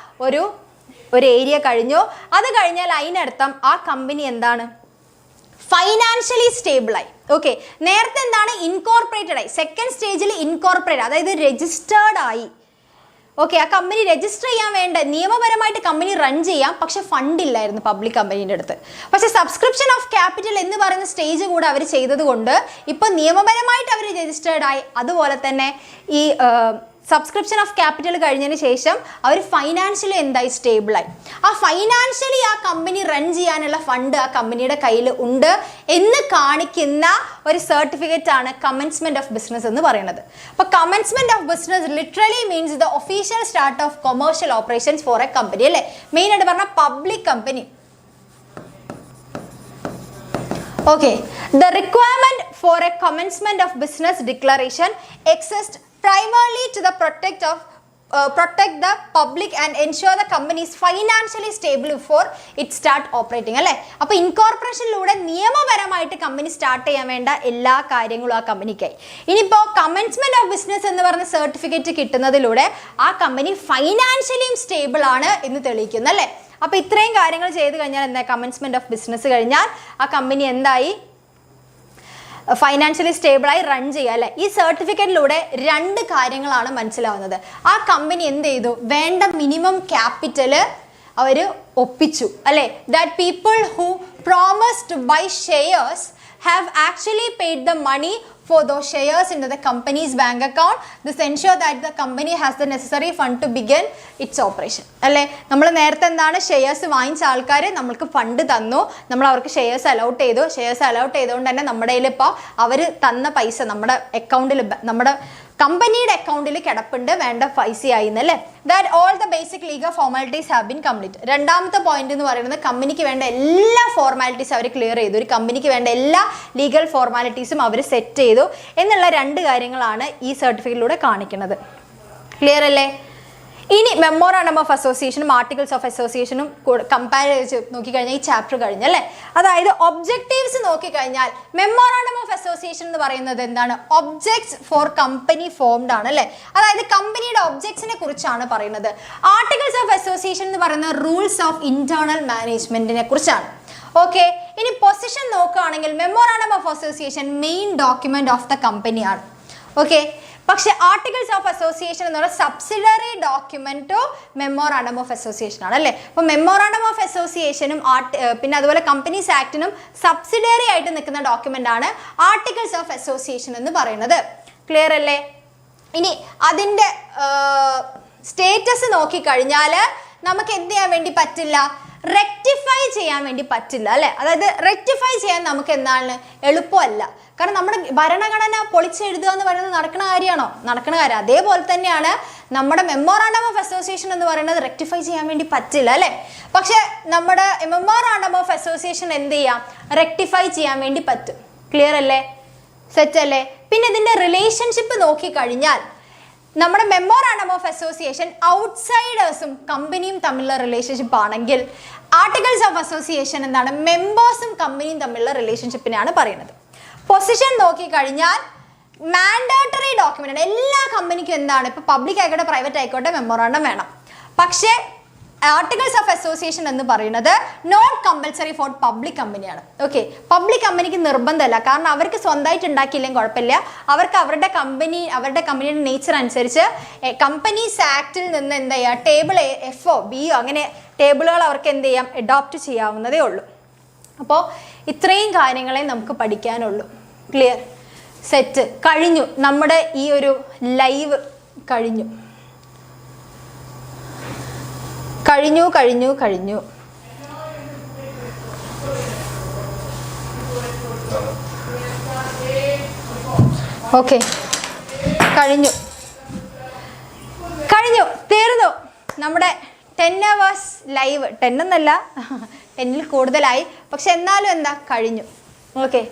ഒരു ഏരിയ കഴിഞ്ഞു. അത് കഴിഞ്ഞാൽ അതിനർത്ഥം ആ കമ്പനി എന്താണ്, ഫൈനാൻഷ്യലി സ്റ്റേബിളായി. ഓക്കെ, നേരത്തെ എന്താണ്, ഇൻകോർപ്പറേറ്റഡ് ആയി. സെക്കൻഡ് സ്റ്റേജിൽ ഇൻകോർപ്പറേറ്റ്, അതായത് രജിസ്റ്റേർഡ് ആയി. ഓക്കെ, ആ കമ്പനി രജിസ്റ്റർ ചെയ്യാൻ വേണ്ട നിയമപരമായിട്ട് കമ്പനി റൺ ചെയ്യാം, പക്ഷെ ഫണ്ട് ഇല്ലായിരുന്നു പബ്ലിക് കമ്പനീൻ്റെ അടുത്ത്. പക്ഷെ സബ്സ്ക്രിപ്ഷൻ ഓഫ് ക്യാപിറ്റൽ എന്ന് പറയുന്ന സ്റ്റേജ് കൂടെ അവർ ചെയ്തത് കൊണ്ട് ഇപ്പോൾ നിയമപരമായിട്ട് അവർ രജിസ്റ്റേർഡ് ആയി. അതുപോലെ തന്നെ ഈ സബ്സ്ക്രിപ്ഷൻ ഓഫ് ക്യാപിറ്റൽ കഴിഞ്ഞതിന് ശേഷം അവർ ഫൈനാൻഷ്യലി എന്തായി, സ്റ്റേബിളായി. ആ ഫൈനാൻഷ്യലി ആ കമ്പനി റൺ ചെയ്യാനുള്ള ഫണ്ട് ആ കമ്പനിയുടെ കയ്യിൽ ഉണ്ട് എന്ന് കാണിക്കുന്ന ഒരു സർട്ടിഫിക്കറ്റ് ആണ് കമൻസ്മെന്റ് ഓഫ് ബിസിനസ് എന്ന് പറയുന്നത്. അപ്പോൾ commencement of business literally means the official start of commercial operations for a company, അല്ലേ? മെയിൻ ആയിട്ട് പറഞ്ഞാൽ public company. Okay, the requirement for a commencement of business declaration exists primarily to protect the public and ensure the company is financially stable before it start operating, അല്ലേ? അപ്പോൾ ഇൻകോർപ്പറേഷനിലൂടെ നിയമപരമായിട്ട് കമ്പനി സ്റ്റാർട്ട് ചെയ്യാൻ വേണ്ട എല്ലാ കാര്യങ്ങളും ആ കമ്പനിക്കായി. ഇനിയിപ്പോൾ കമൻസ്മെന്റ് ഓഫ് ബിസിനസ് എന്ന് പറഞ്ഞ സർട്ടിഫിക്കറ്റ് കിട്ടുന്നതിലൂടെ ആ കമ്പനി ഫൈനാൻഷ്യലിയും സ്റ്റേബിൾ ആണ് എന്ന് തെളിയിക്കുന്നു, അല്ലേ? അപ്പോൾ ഇത്രയും കാര്യങ്ങൾ ചെയ്ത് കഴിഞ്ഞാൽ എന്താ, കമൻസ്മെന്റ് ഓഫ് ബിസിനസ് കഴിഞ്ഞാൽ ആ കമ്പനി എന്തായി, ഫൈനാൻഷ്യലി സ്റ്റേബിളായി റൺ ചെയ്യുക, അല്ലേ? ഈ സർട്ടിഫിക്കറ്റിലൂടെ രണ്ട് കാര്യങ്ങളാണ് മനസ്സിലാവുന്നത്. ആ കമ്പനി എന്ത് ചെയ്തു, വേണ്ട മിനിമം ക്യാപിറ്റൽ അവർ ഒപ്പിച്ചു, അല്ലേ? That people who promised to buy shares have actually paid the money for those shares into the company's bank account. This ensure that the company has the necessary fund to begin its operation, അല്ലേ? നമ്മൾ നേരത്തെ എന്താണ്, ഷെയർസ് വാങ്ങിച്ച ആൾക്കാർ നമ്മൾക്ക് ഫണ്ട് തന്നു, നമ്മൾ അവർക്ക് ഷെയർസ് അലൗട്ട് ചെയ്തു. ഷെയർസ് അലൗട്ട് ചെയ്തുകൊണ്ട് തന്നെ നമ്മുടെ കയ്യിൽ ഇപ്പോൾ അവർ തന്ന പൈസ നമ്മുടെ അക്കൗണ്ടിൽ, നമ്മുടെ കമ്പനിയുടെ അക്കൗണ്ടിൽ കിടപ്പുണ്ട്, വേണ്ട പൈസയായി എന്നല്ലേ. That all the basic legal formalities have been complete. രണ്ടാമത്തെ പോയിന്റ് എന്ന് പറയുന്നത് കമ്പനിക്ക് വേണ്ട എല്ലാ ഫോർമാലിറ്റീസ് അവർ ക്ലിയർ ചെയ്തു. ഒരു കമ്പനിക്ക് വേണ്ട എല്ലാ ലീഗൽ ഫോർമാലിറ്റീസും അവർ സെറ്റ് ചെയ്തു എന്നുള്ള രണ്ട് കാര്യങ്ങളാണ് ഈ സർട്ടിഫിക്കറ്റിലൂടെ കാണിക്കുന്നത്. ക്ലിയർ അല്ലേ? ഇനി മെമ്മോറാണ്ടം ഓഫ് അസോസിയേഷനും ആർട്ടിക്കിൾസ് ഓഫ് അസോസിയേഷനും കമ്പയർ ചെയ്ത് നോക്കിക്കഴിഞ്ഞാൽ ഈ ചാപ്റ്റർ കഴിഞ്ഞല്ലേ. അതായത് ഒബ്ജക്റ്റീവ്സ് നോക്കിക്കഴിഞ്ഞാൽ മെമ്മോറാണ്ടം ഓഫ് അസോസിയേഷൻ എന്ന് പറയുന്നത് എന്താണ്, ഒബ്ജക്ട്സ് ഫോർ കമ്പനി ഫോംഡ് ആണ്, അല്ലേ? അതായത് കമ്പനിയുടെ ഒബ്ജക്ട്സിനെ കുറിച്ചാണ് പറയുന്നത്. ആർട്ടിക്കിൾസ് ഓഫ് അസോസിയേഷൻ എന്ന് പറയുന്നത് റൂൾസ് ഓഫ് ഇന്റേണൽ മാനേജ്മെന്റിനെ കുറിച്ചാണ്. ഓക്കെ, ഇനി പൊസിഷൻ നോക്കുകയാണെങ്കിൽ memorandum of association main document of the കമ്പനിയാണ്. ഓക്കെ, പക്ഷെ ആർട്ടിക്കിൾസ് ഓഫ് അസോസിയേഷൻ എന്നുള്ള subsidiary document to memorandum of association ആണ്, അല്ലേ? അപ്പോൾ മെമ്മോറാണ്ടം ഓഫ് അസോസിയേഷനും പിന്നെ അതുപോലെ കമ്പനീസ് ആക്ടിനും സബ്സിഡറി ആയിട്ട് നിൽക്കുന്ന ഡോക്യുമെന്റ് ആണ് ആർട്ടിക്കിൾസ് ഓഫ് അസോസിയേഷൻ എന്ന് പറയുന്നത്. ക്ലിയർ അല്ലേ? ഇനി അതിൻ്റെ സ്റ്റേറ്റസ് നോക്കിക്കഴിഞ്ഞാൽ നമുക്ക് എന്ത് ചെയ്യാൻ വേണ്ടി പറ്റില്ല, റെക്ടിഫൈ ചെയ്യാൻ വേണ്ടി പറ്റില്ല, അല്ലേ? അതായത് റെക്ടിഫൈ ചെയ്യാൻ നമുക്ക് എന്താണ് എളുപ്പമല്ല. കാരണം നമ്മുടെ ഭരണഘടന പൊളിച്ചെഴുതുക എന്ന് പറയുന്നത് നടക്കുന്ന കാര്യമാണോ? നടക്കുന്ന കാര്യം. അതേപോലെ തന്നെയാണ് നമ്മുടെ മെമ്മോറാണ്ടം ഓഫ് അസോസിയേഷൻ എന്ന് പറയുന്നത് റെക്ടിഫൈ ചെയ്യാൻ വേണ്ടി പറ്റില്ല, അല്ലേ? പക്ഷെ നമ്മുടെ മെമ്മോറാണ്ടം ഓഫ് അസോസിയേഷൻ എന്ത് ചെയ്യാം, റെക്ടിഫൈ ചെയ്യാൻ വേണ്ടി പറ്റും. ക്ലിയർ അല്ലേ? സെറ്റ് അല്ലേ? പിന്നെ ഇതിൻ്റെ റിലേഷൻഷിപ്പ് നോക്കിക്കഴിഞ്ഞാൽ നമ്മുടെ മെമ്മോറാണ്ടം ഓഫ് അസോസിയേഷൻ ഔട്ട്സൈഡേഴ്സും കമ്പനിയും തമ്മിലുള്ള റിലേഷൻഷിപ്പ് ആണെങ്കിൽ ആർട്ടിക്കിൾസ് ഓഫ് അസോസിയേഷൻ എന്താണ്, മെമ്പേഴ്സും കമ്പനിയും തമ്മിലുള്ള റിലേഷൻഷിപ്പിനെയാണ് പറയുന്നത്. പൊസിഷൻ നോക്കിക്കഴിഞ്ഞാൽ മാൻഡേറ്ററി ഡോക്യുമെന്റ് ആണ്. എല്ലാ കമ്പനിക്കും എന്താണ്, ഇപ്പോൾ പബ്ലിക് ആയിക്കോട്ടെ പ്രൈവറ്റ് ആയിക്കോട്ടെ മെമ്മോറാണ്ടം വേണം. പക്ഷേ ആർട്ടിക്കിൾസ് ഓഫ് അസോസിയേഷൻ എന്ന് പറയുന്നത് നോട്ട് കമ്പൽസറി ഫോർ പബ്ലിക് കമ്പനിയാണ്. ഓക്കെ, പബ്ലിക് കമ്പനിക്ക് നിർബന്ധമല്ല. കാരണം അവർക്ക് സ്വന്തമായിട്ട് ഉണ്ടാക്കിയില്ലെങ്കിൽ കുഴപ്പമില്ല. അവർക്ക് അവരുടെ കമ്പനിയുടെ നേച്ചർ അനുസരിച്ച് കമ്പനീസ് ആക്ടിൽ നിന്ന് എന്താ ചെയ്യുക, ടേബിൾ എഫോ ബിയോ അങ്ങനെ ടേബിളുകൾ അവർക്ക് എന്ത് ചെയ്യാം, അഡോപ്റ്റ് ചെയ്യാവുന്നതേ ഉള്ളൂ. അപ്പോൾ ഇത്രയും കാര്യങ്ങളെ നമുക്ക് പഠിക്കാനുള്ളൂ. ക്ലിയർ? സെറ്റ്. കഴിഞ്ഞു നമ്മുടെ ഈ ഒരു ലൈവ് കഴിഞ്ഞു. ഓക്കെ, കഴിഞ്ഞു, തീർന്നു നമ്മുടെ 10 hours ലൈവ്. 10 എന്നല്ല, 10ൽ കൂടുതലായി. പക്ഷെ എന്നാലും എന്താ, കഴിഞ്ഞു. Okay,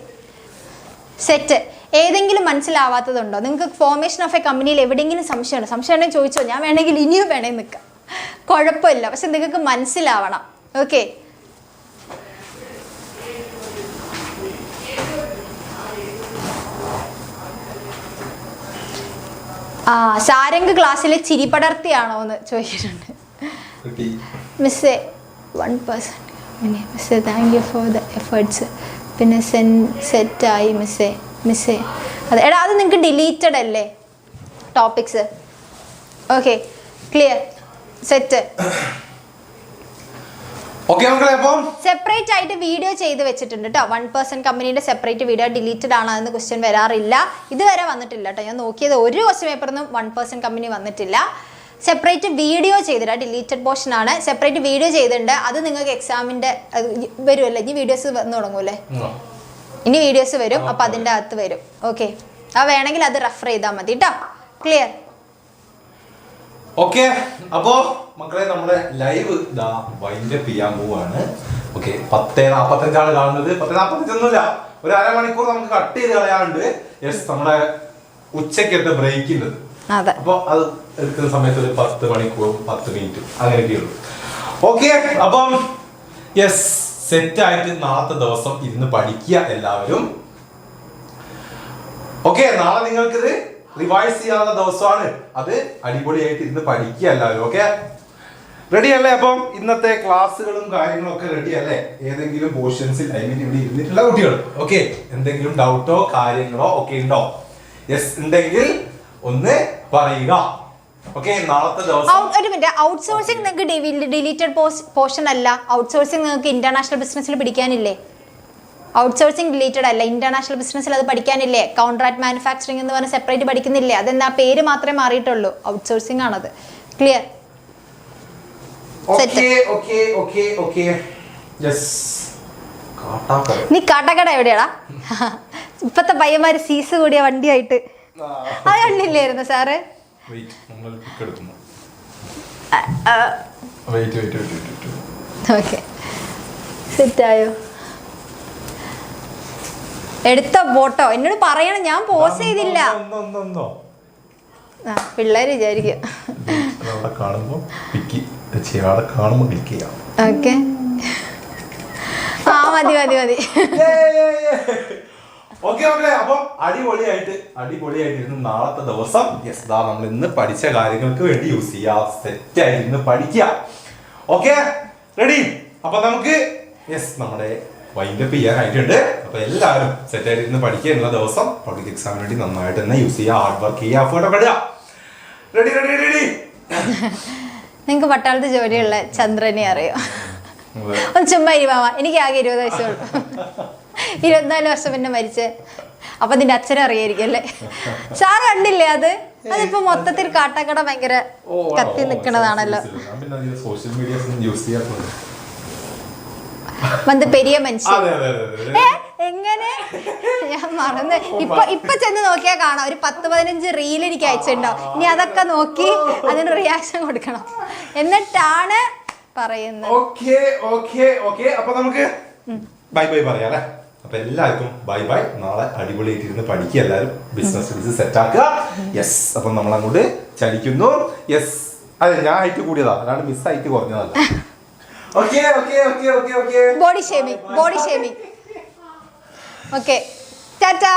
set. ഏതെങ്കിലും മനസ്സിലാവാത്തതുണ്ടോ? നിങ്ങൾക്ക് ഫോർമേഷൻ ഓഫ് എ കമ്പനിയിൽ എവിടെയെങ്കിലും സംശയമുണ്ടോ? സംശയം ഉണ്ടെങ്കിൽ ചോദിച്ചോ, ഞാൻ വേണമെങ്കിൽ ഇനിയും വേണമെങ്കിൽ നിൽക്കാം, കുഴപ്പമില്ല. പക്ഷെ നിങ്ങൾക്ക് മനസ്സിലാവണം. ഓക്കെ, സാരംഗ് ക്ലാസ്സിലെ ചിരി പടർത്തിയാണോ എന്ന് ചോദിച്ചിട്ടുണ്ട്. മിസ്സേ 1%. മിസ്സേ thank you for the efforts. പിന്നെ സെറ്റായി മിസ്സേ അതെ എടാ, അത് നിങ്ങൾക്ക് ഡിലീറ്റഡ് അല്ലേ topics? Okay, clear, set. Separate ആയിട്ട് വീഡിയോ ചെയ്ത് വെച്ചിട്ടുണ്ട് കേട്ടോ. 1% കമ്പനീൻ്റെ സെപ്പറേറ്റ് വീഡിയോ ഡിലീറ്റഡ് ആണ്, അതെന്ന് ക്വസ്റ്റ്യൻ വരാറില്ല, ഇതുവരെ വന്നിട്ടില്ല കേട്ടോ. ഞാൻ നോക്കിയത് ഒരു ക്വസ്റ്റ്യൻ പേപ്പറിനും 1% കമ്പനി വന്നിട്ടില്ല. സെപ്പറേറ്റ് വീഡിയോ ചെയ്തിട്ട് ഡിലീറ്റഡ് പോർഷൻ ആണ്, സെപ്പറേറ്റ് വീഡിയോ ചെയ്തിട്ടുണ്ട്. അത് നിങ്ങൾക്ക് എക്സാമിൻ്റെ വരുമല്ലേ, ഇനി വീഡിയോസ് വന്നു തുടങ്ങൂല്ലേ, ഇനി വീഡിയോസ് വരും, അപ്പം അതിൻ്റെ അകത്ത് വരും. ഓക്കെ, ആ വേണമെങ്കിൽ അത് റെഫർ ചെയ്താൽ മതി കേട്ടോ. ക്ലിയർ? ഓക്കെ, അപ്പോ മക്കളെ നമ്മുടെ ലൈവ് വൈൻഡപ്പ് ചെയ്യാൻ പോവാണ്. ഓക്കെ, 10:45 കാണുന്നത്. 10:45 ഒരു അരമണിക്കൂർ നമുക്ക് കട്ട് ചെയ്ത് കളയാണ്ട്. യെസ്, നമ്മുടെ ഉച്ചക്കത്തെ ബ്രേക്കിൻ്റെ അപ്പൊ അത് എടുക്കുന്ന സമയത്ത് ഒരു 10 മണിക്കൂറും 10 മിനിറ്റും അങ്ങനെയൊക്കെ ഉള്ളൂ. ഓക്കെ, അപ്പം യെസ്, സെറ്റായിട്ട് നാളത്തെ ദിവസം ഇരുന്ന് പഠിക്കുക എല്ലാവരും. ഓക്കെ, നാളെ നിങ്ങൾക്കിത് റിവൈസ് ചെയ്യാനുള്ള ദിവസമാണ്. അത് അടിപൊളിയായിട്ട് ഇരുന്ന് പഠിക്കുക എല്ലാവരും. ഓക്കെ, റെഡി അല്ലേ? അപ്പം ഇന്നത്തെ ക്ലാസ്സുകളും കാര്യങ്ങളും ഒക്കെ റെഡി അല്ലേ? ഏതെങ്കിലും പോർഷൻസിൽ ഇവിടെ ഇരുന്നിട്ടുള്ള കുട്ടികൾ ഓക്കെ, എന്തെങ്കിലും ഡൗട്ടോ കാര്യങ്ങളോ ഒക്കെ ഉണ്ടോ? യെസ്, ഉണ്ടെങ്കിൽ ഒന്ന് പറയുക. ഓക്കെ, നാളത്തെ ദിവസം ഒരു മിനിറ്റ്, ഔട്ട്സോഴ്സിംഗ് നിങ്ങൾക്ക് ഡിലീറ്റഡ് പോർഷൻ അല്ല. ഔട്ട്സോഴ്സിംഗ് നിങ്ങൾക്ക് ഇന്റർനാഷണൽ ബിസിനസ്സിൽ പഠിക്കാനില്ലേ? ഔട്ട്സോഴ്സിംഗ് ഡിലീറ്റഡ് അല്ല, ഇന്റർനാഷണൽ ബിസിനസ്സിൽ അത് പഠിക്കാനില്ലേ? കോൺട്രാക്ട് മാനുഫാക്ചറിംഗ് എന്ന് പറഞ്ഞാൽ സെപ്പറേറ്റ് പഠിക്കുന്നില്ലേ? അതെന്താ, പേര് മാത്രമേ മാറിയിട്ടുള്ളൂ, ഔട്ട്സോഴ്സിംഗ് ആണത്. ക്ലിയർ? നീ കാട്ടാക്കട എവിടെയാടാ? ഇപ്പത്തെ പയ്യന്മാര് സീസ് കൂടിയ വണ്ടിയായിട്ട് അത് കണ്ടില്ലായിരുന്നു സാറ്? ഓക്കെ, സെറ്റായോ? എടുത്ത ഫോട്ടോ എന്നോട് പറയണം, ഞാൻ പോസ് ചെയ്തില്ല. പിള്ളേര് വിചാരിക്കും. ഓക്കെ, ആ മതി മതി മതി. ഓക്കെ മക്കളെ, അപ്പം അടിപൊളിയായിട്ട് നാളത്തെ ദിവസം യെസ് നമ്മൾ ഇന്ന് പഠിച്ച കാര്യങ്ങൾക്ക് വേണ്ടി യൂസ് ചെയ്യാം. സെറ്റായിട്ട് ഇന്ന് പഠിക്കുക. Okay, ready? അപ്പൊ നമുക്ക് യെസ് നമ്മുടെ വൈൻഡപ്പ് ചെയ്യാനായിട്ടുണ്ട്. അപ്പൊ എല്ലാവരും സെറ്റായിട്ട് ഇന്ന് പഠിക്കുക. എന്നുള്ള ദിവസം പബ്ലിക് എക്സാമിന് വേണ്ടി നന്നായിട്ട് തന്നെ യൂസ് ചെയ്യുക, ഹാർഡ് വർക്ക് ചെയ്യുക, എഫേർട്ട് ഒക്കെ ഇടുക. Ready ready ready? നിങ്ങക്ക് പട്ടാളത്ത് ജോലിയുള്ള ചന്ദ്രനെ അറിയോ? ഒന്ന് ചുമ്മാ ഇരുമാമ, എനിക്ക് ആകെ 20 വയസ്സുള്ളൂ. 24 വർഷം പിന്നെ മരിച്ചേ. അപ്പൊ നിന്റെ അച്ഛനെ അറിയായിരിക്കും അല്ലേ? സാറ് കണ്ടില്ലേ അത്? അതിപ്പോ മൊത്തത്തിൽ കാട്ടാക്കട ഭയങ്കര കത്തി നിക്കണതാണല്ലോ. പെരിയ മനുഷ്യൻ എങ്ങനെ ഞാൻ മറന്ന് ഇപ്പൊ ചെന്ന് നോക്കിയാൽ കാണാം. ഒരു 10-15 റീൽ എനിക്ക് അയച്ചിട്ടുണ്ടാവും. ഇനി അതൊക്കെ നോക്കി അതിന് റിയാക്ഷൻ കൊടുക്കണം, എന്നിട്ടാണ് പറയുന്നത്. അപ്പൊ നമുക്ക് ബൈ ബൈ പറയാം അല്ലെ? അപ്പൊ എല്ലാവർക്കും ബൈ ബൈ. നാളെ അടിപൊളിയായിട്ട് ഇരുന്ന് പഠിക്കുക എല്ലാവരും. ബിസിനസ് സെറ്റ് ആക്കുക. യെസ്, അപ്പൊ നമ്മൾ അങ്ങോട്ട് ചലിക്കുന്നു. യെസ്, അതെ, ഞാൻ ഹൈറ്റ് കൂടിയതാ, അല്ലാണ്ട് മിസ് ഹൈറ്റ് കുറഞ്ഞതല്ല. Body shaming. ഓക്കെ, ടാറ്റാ.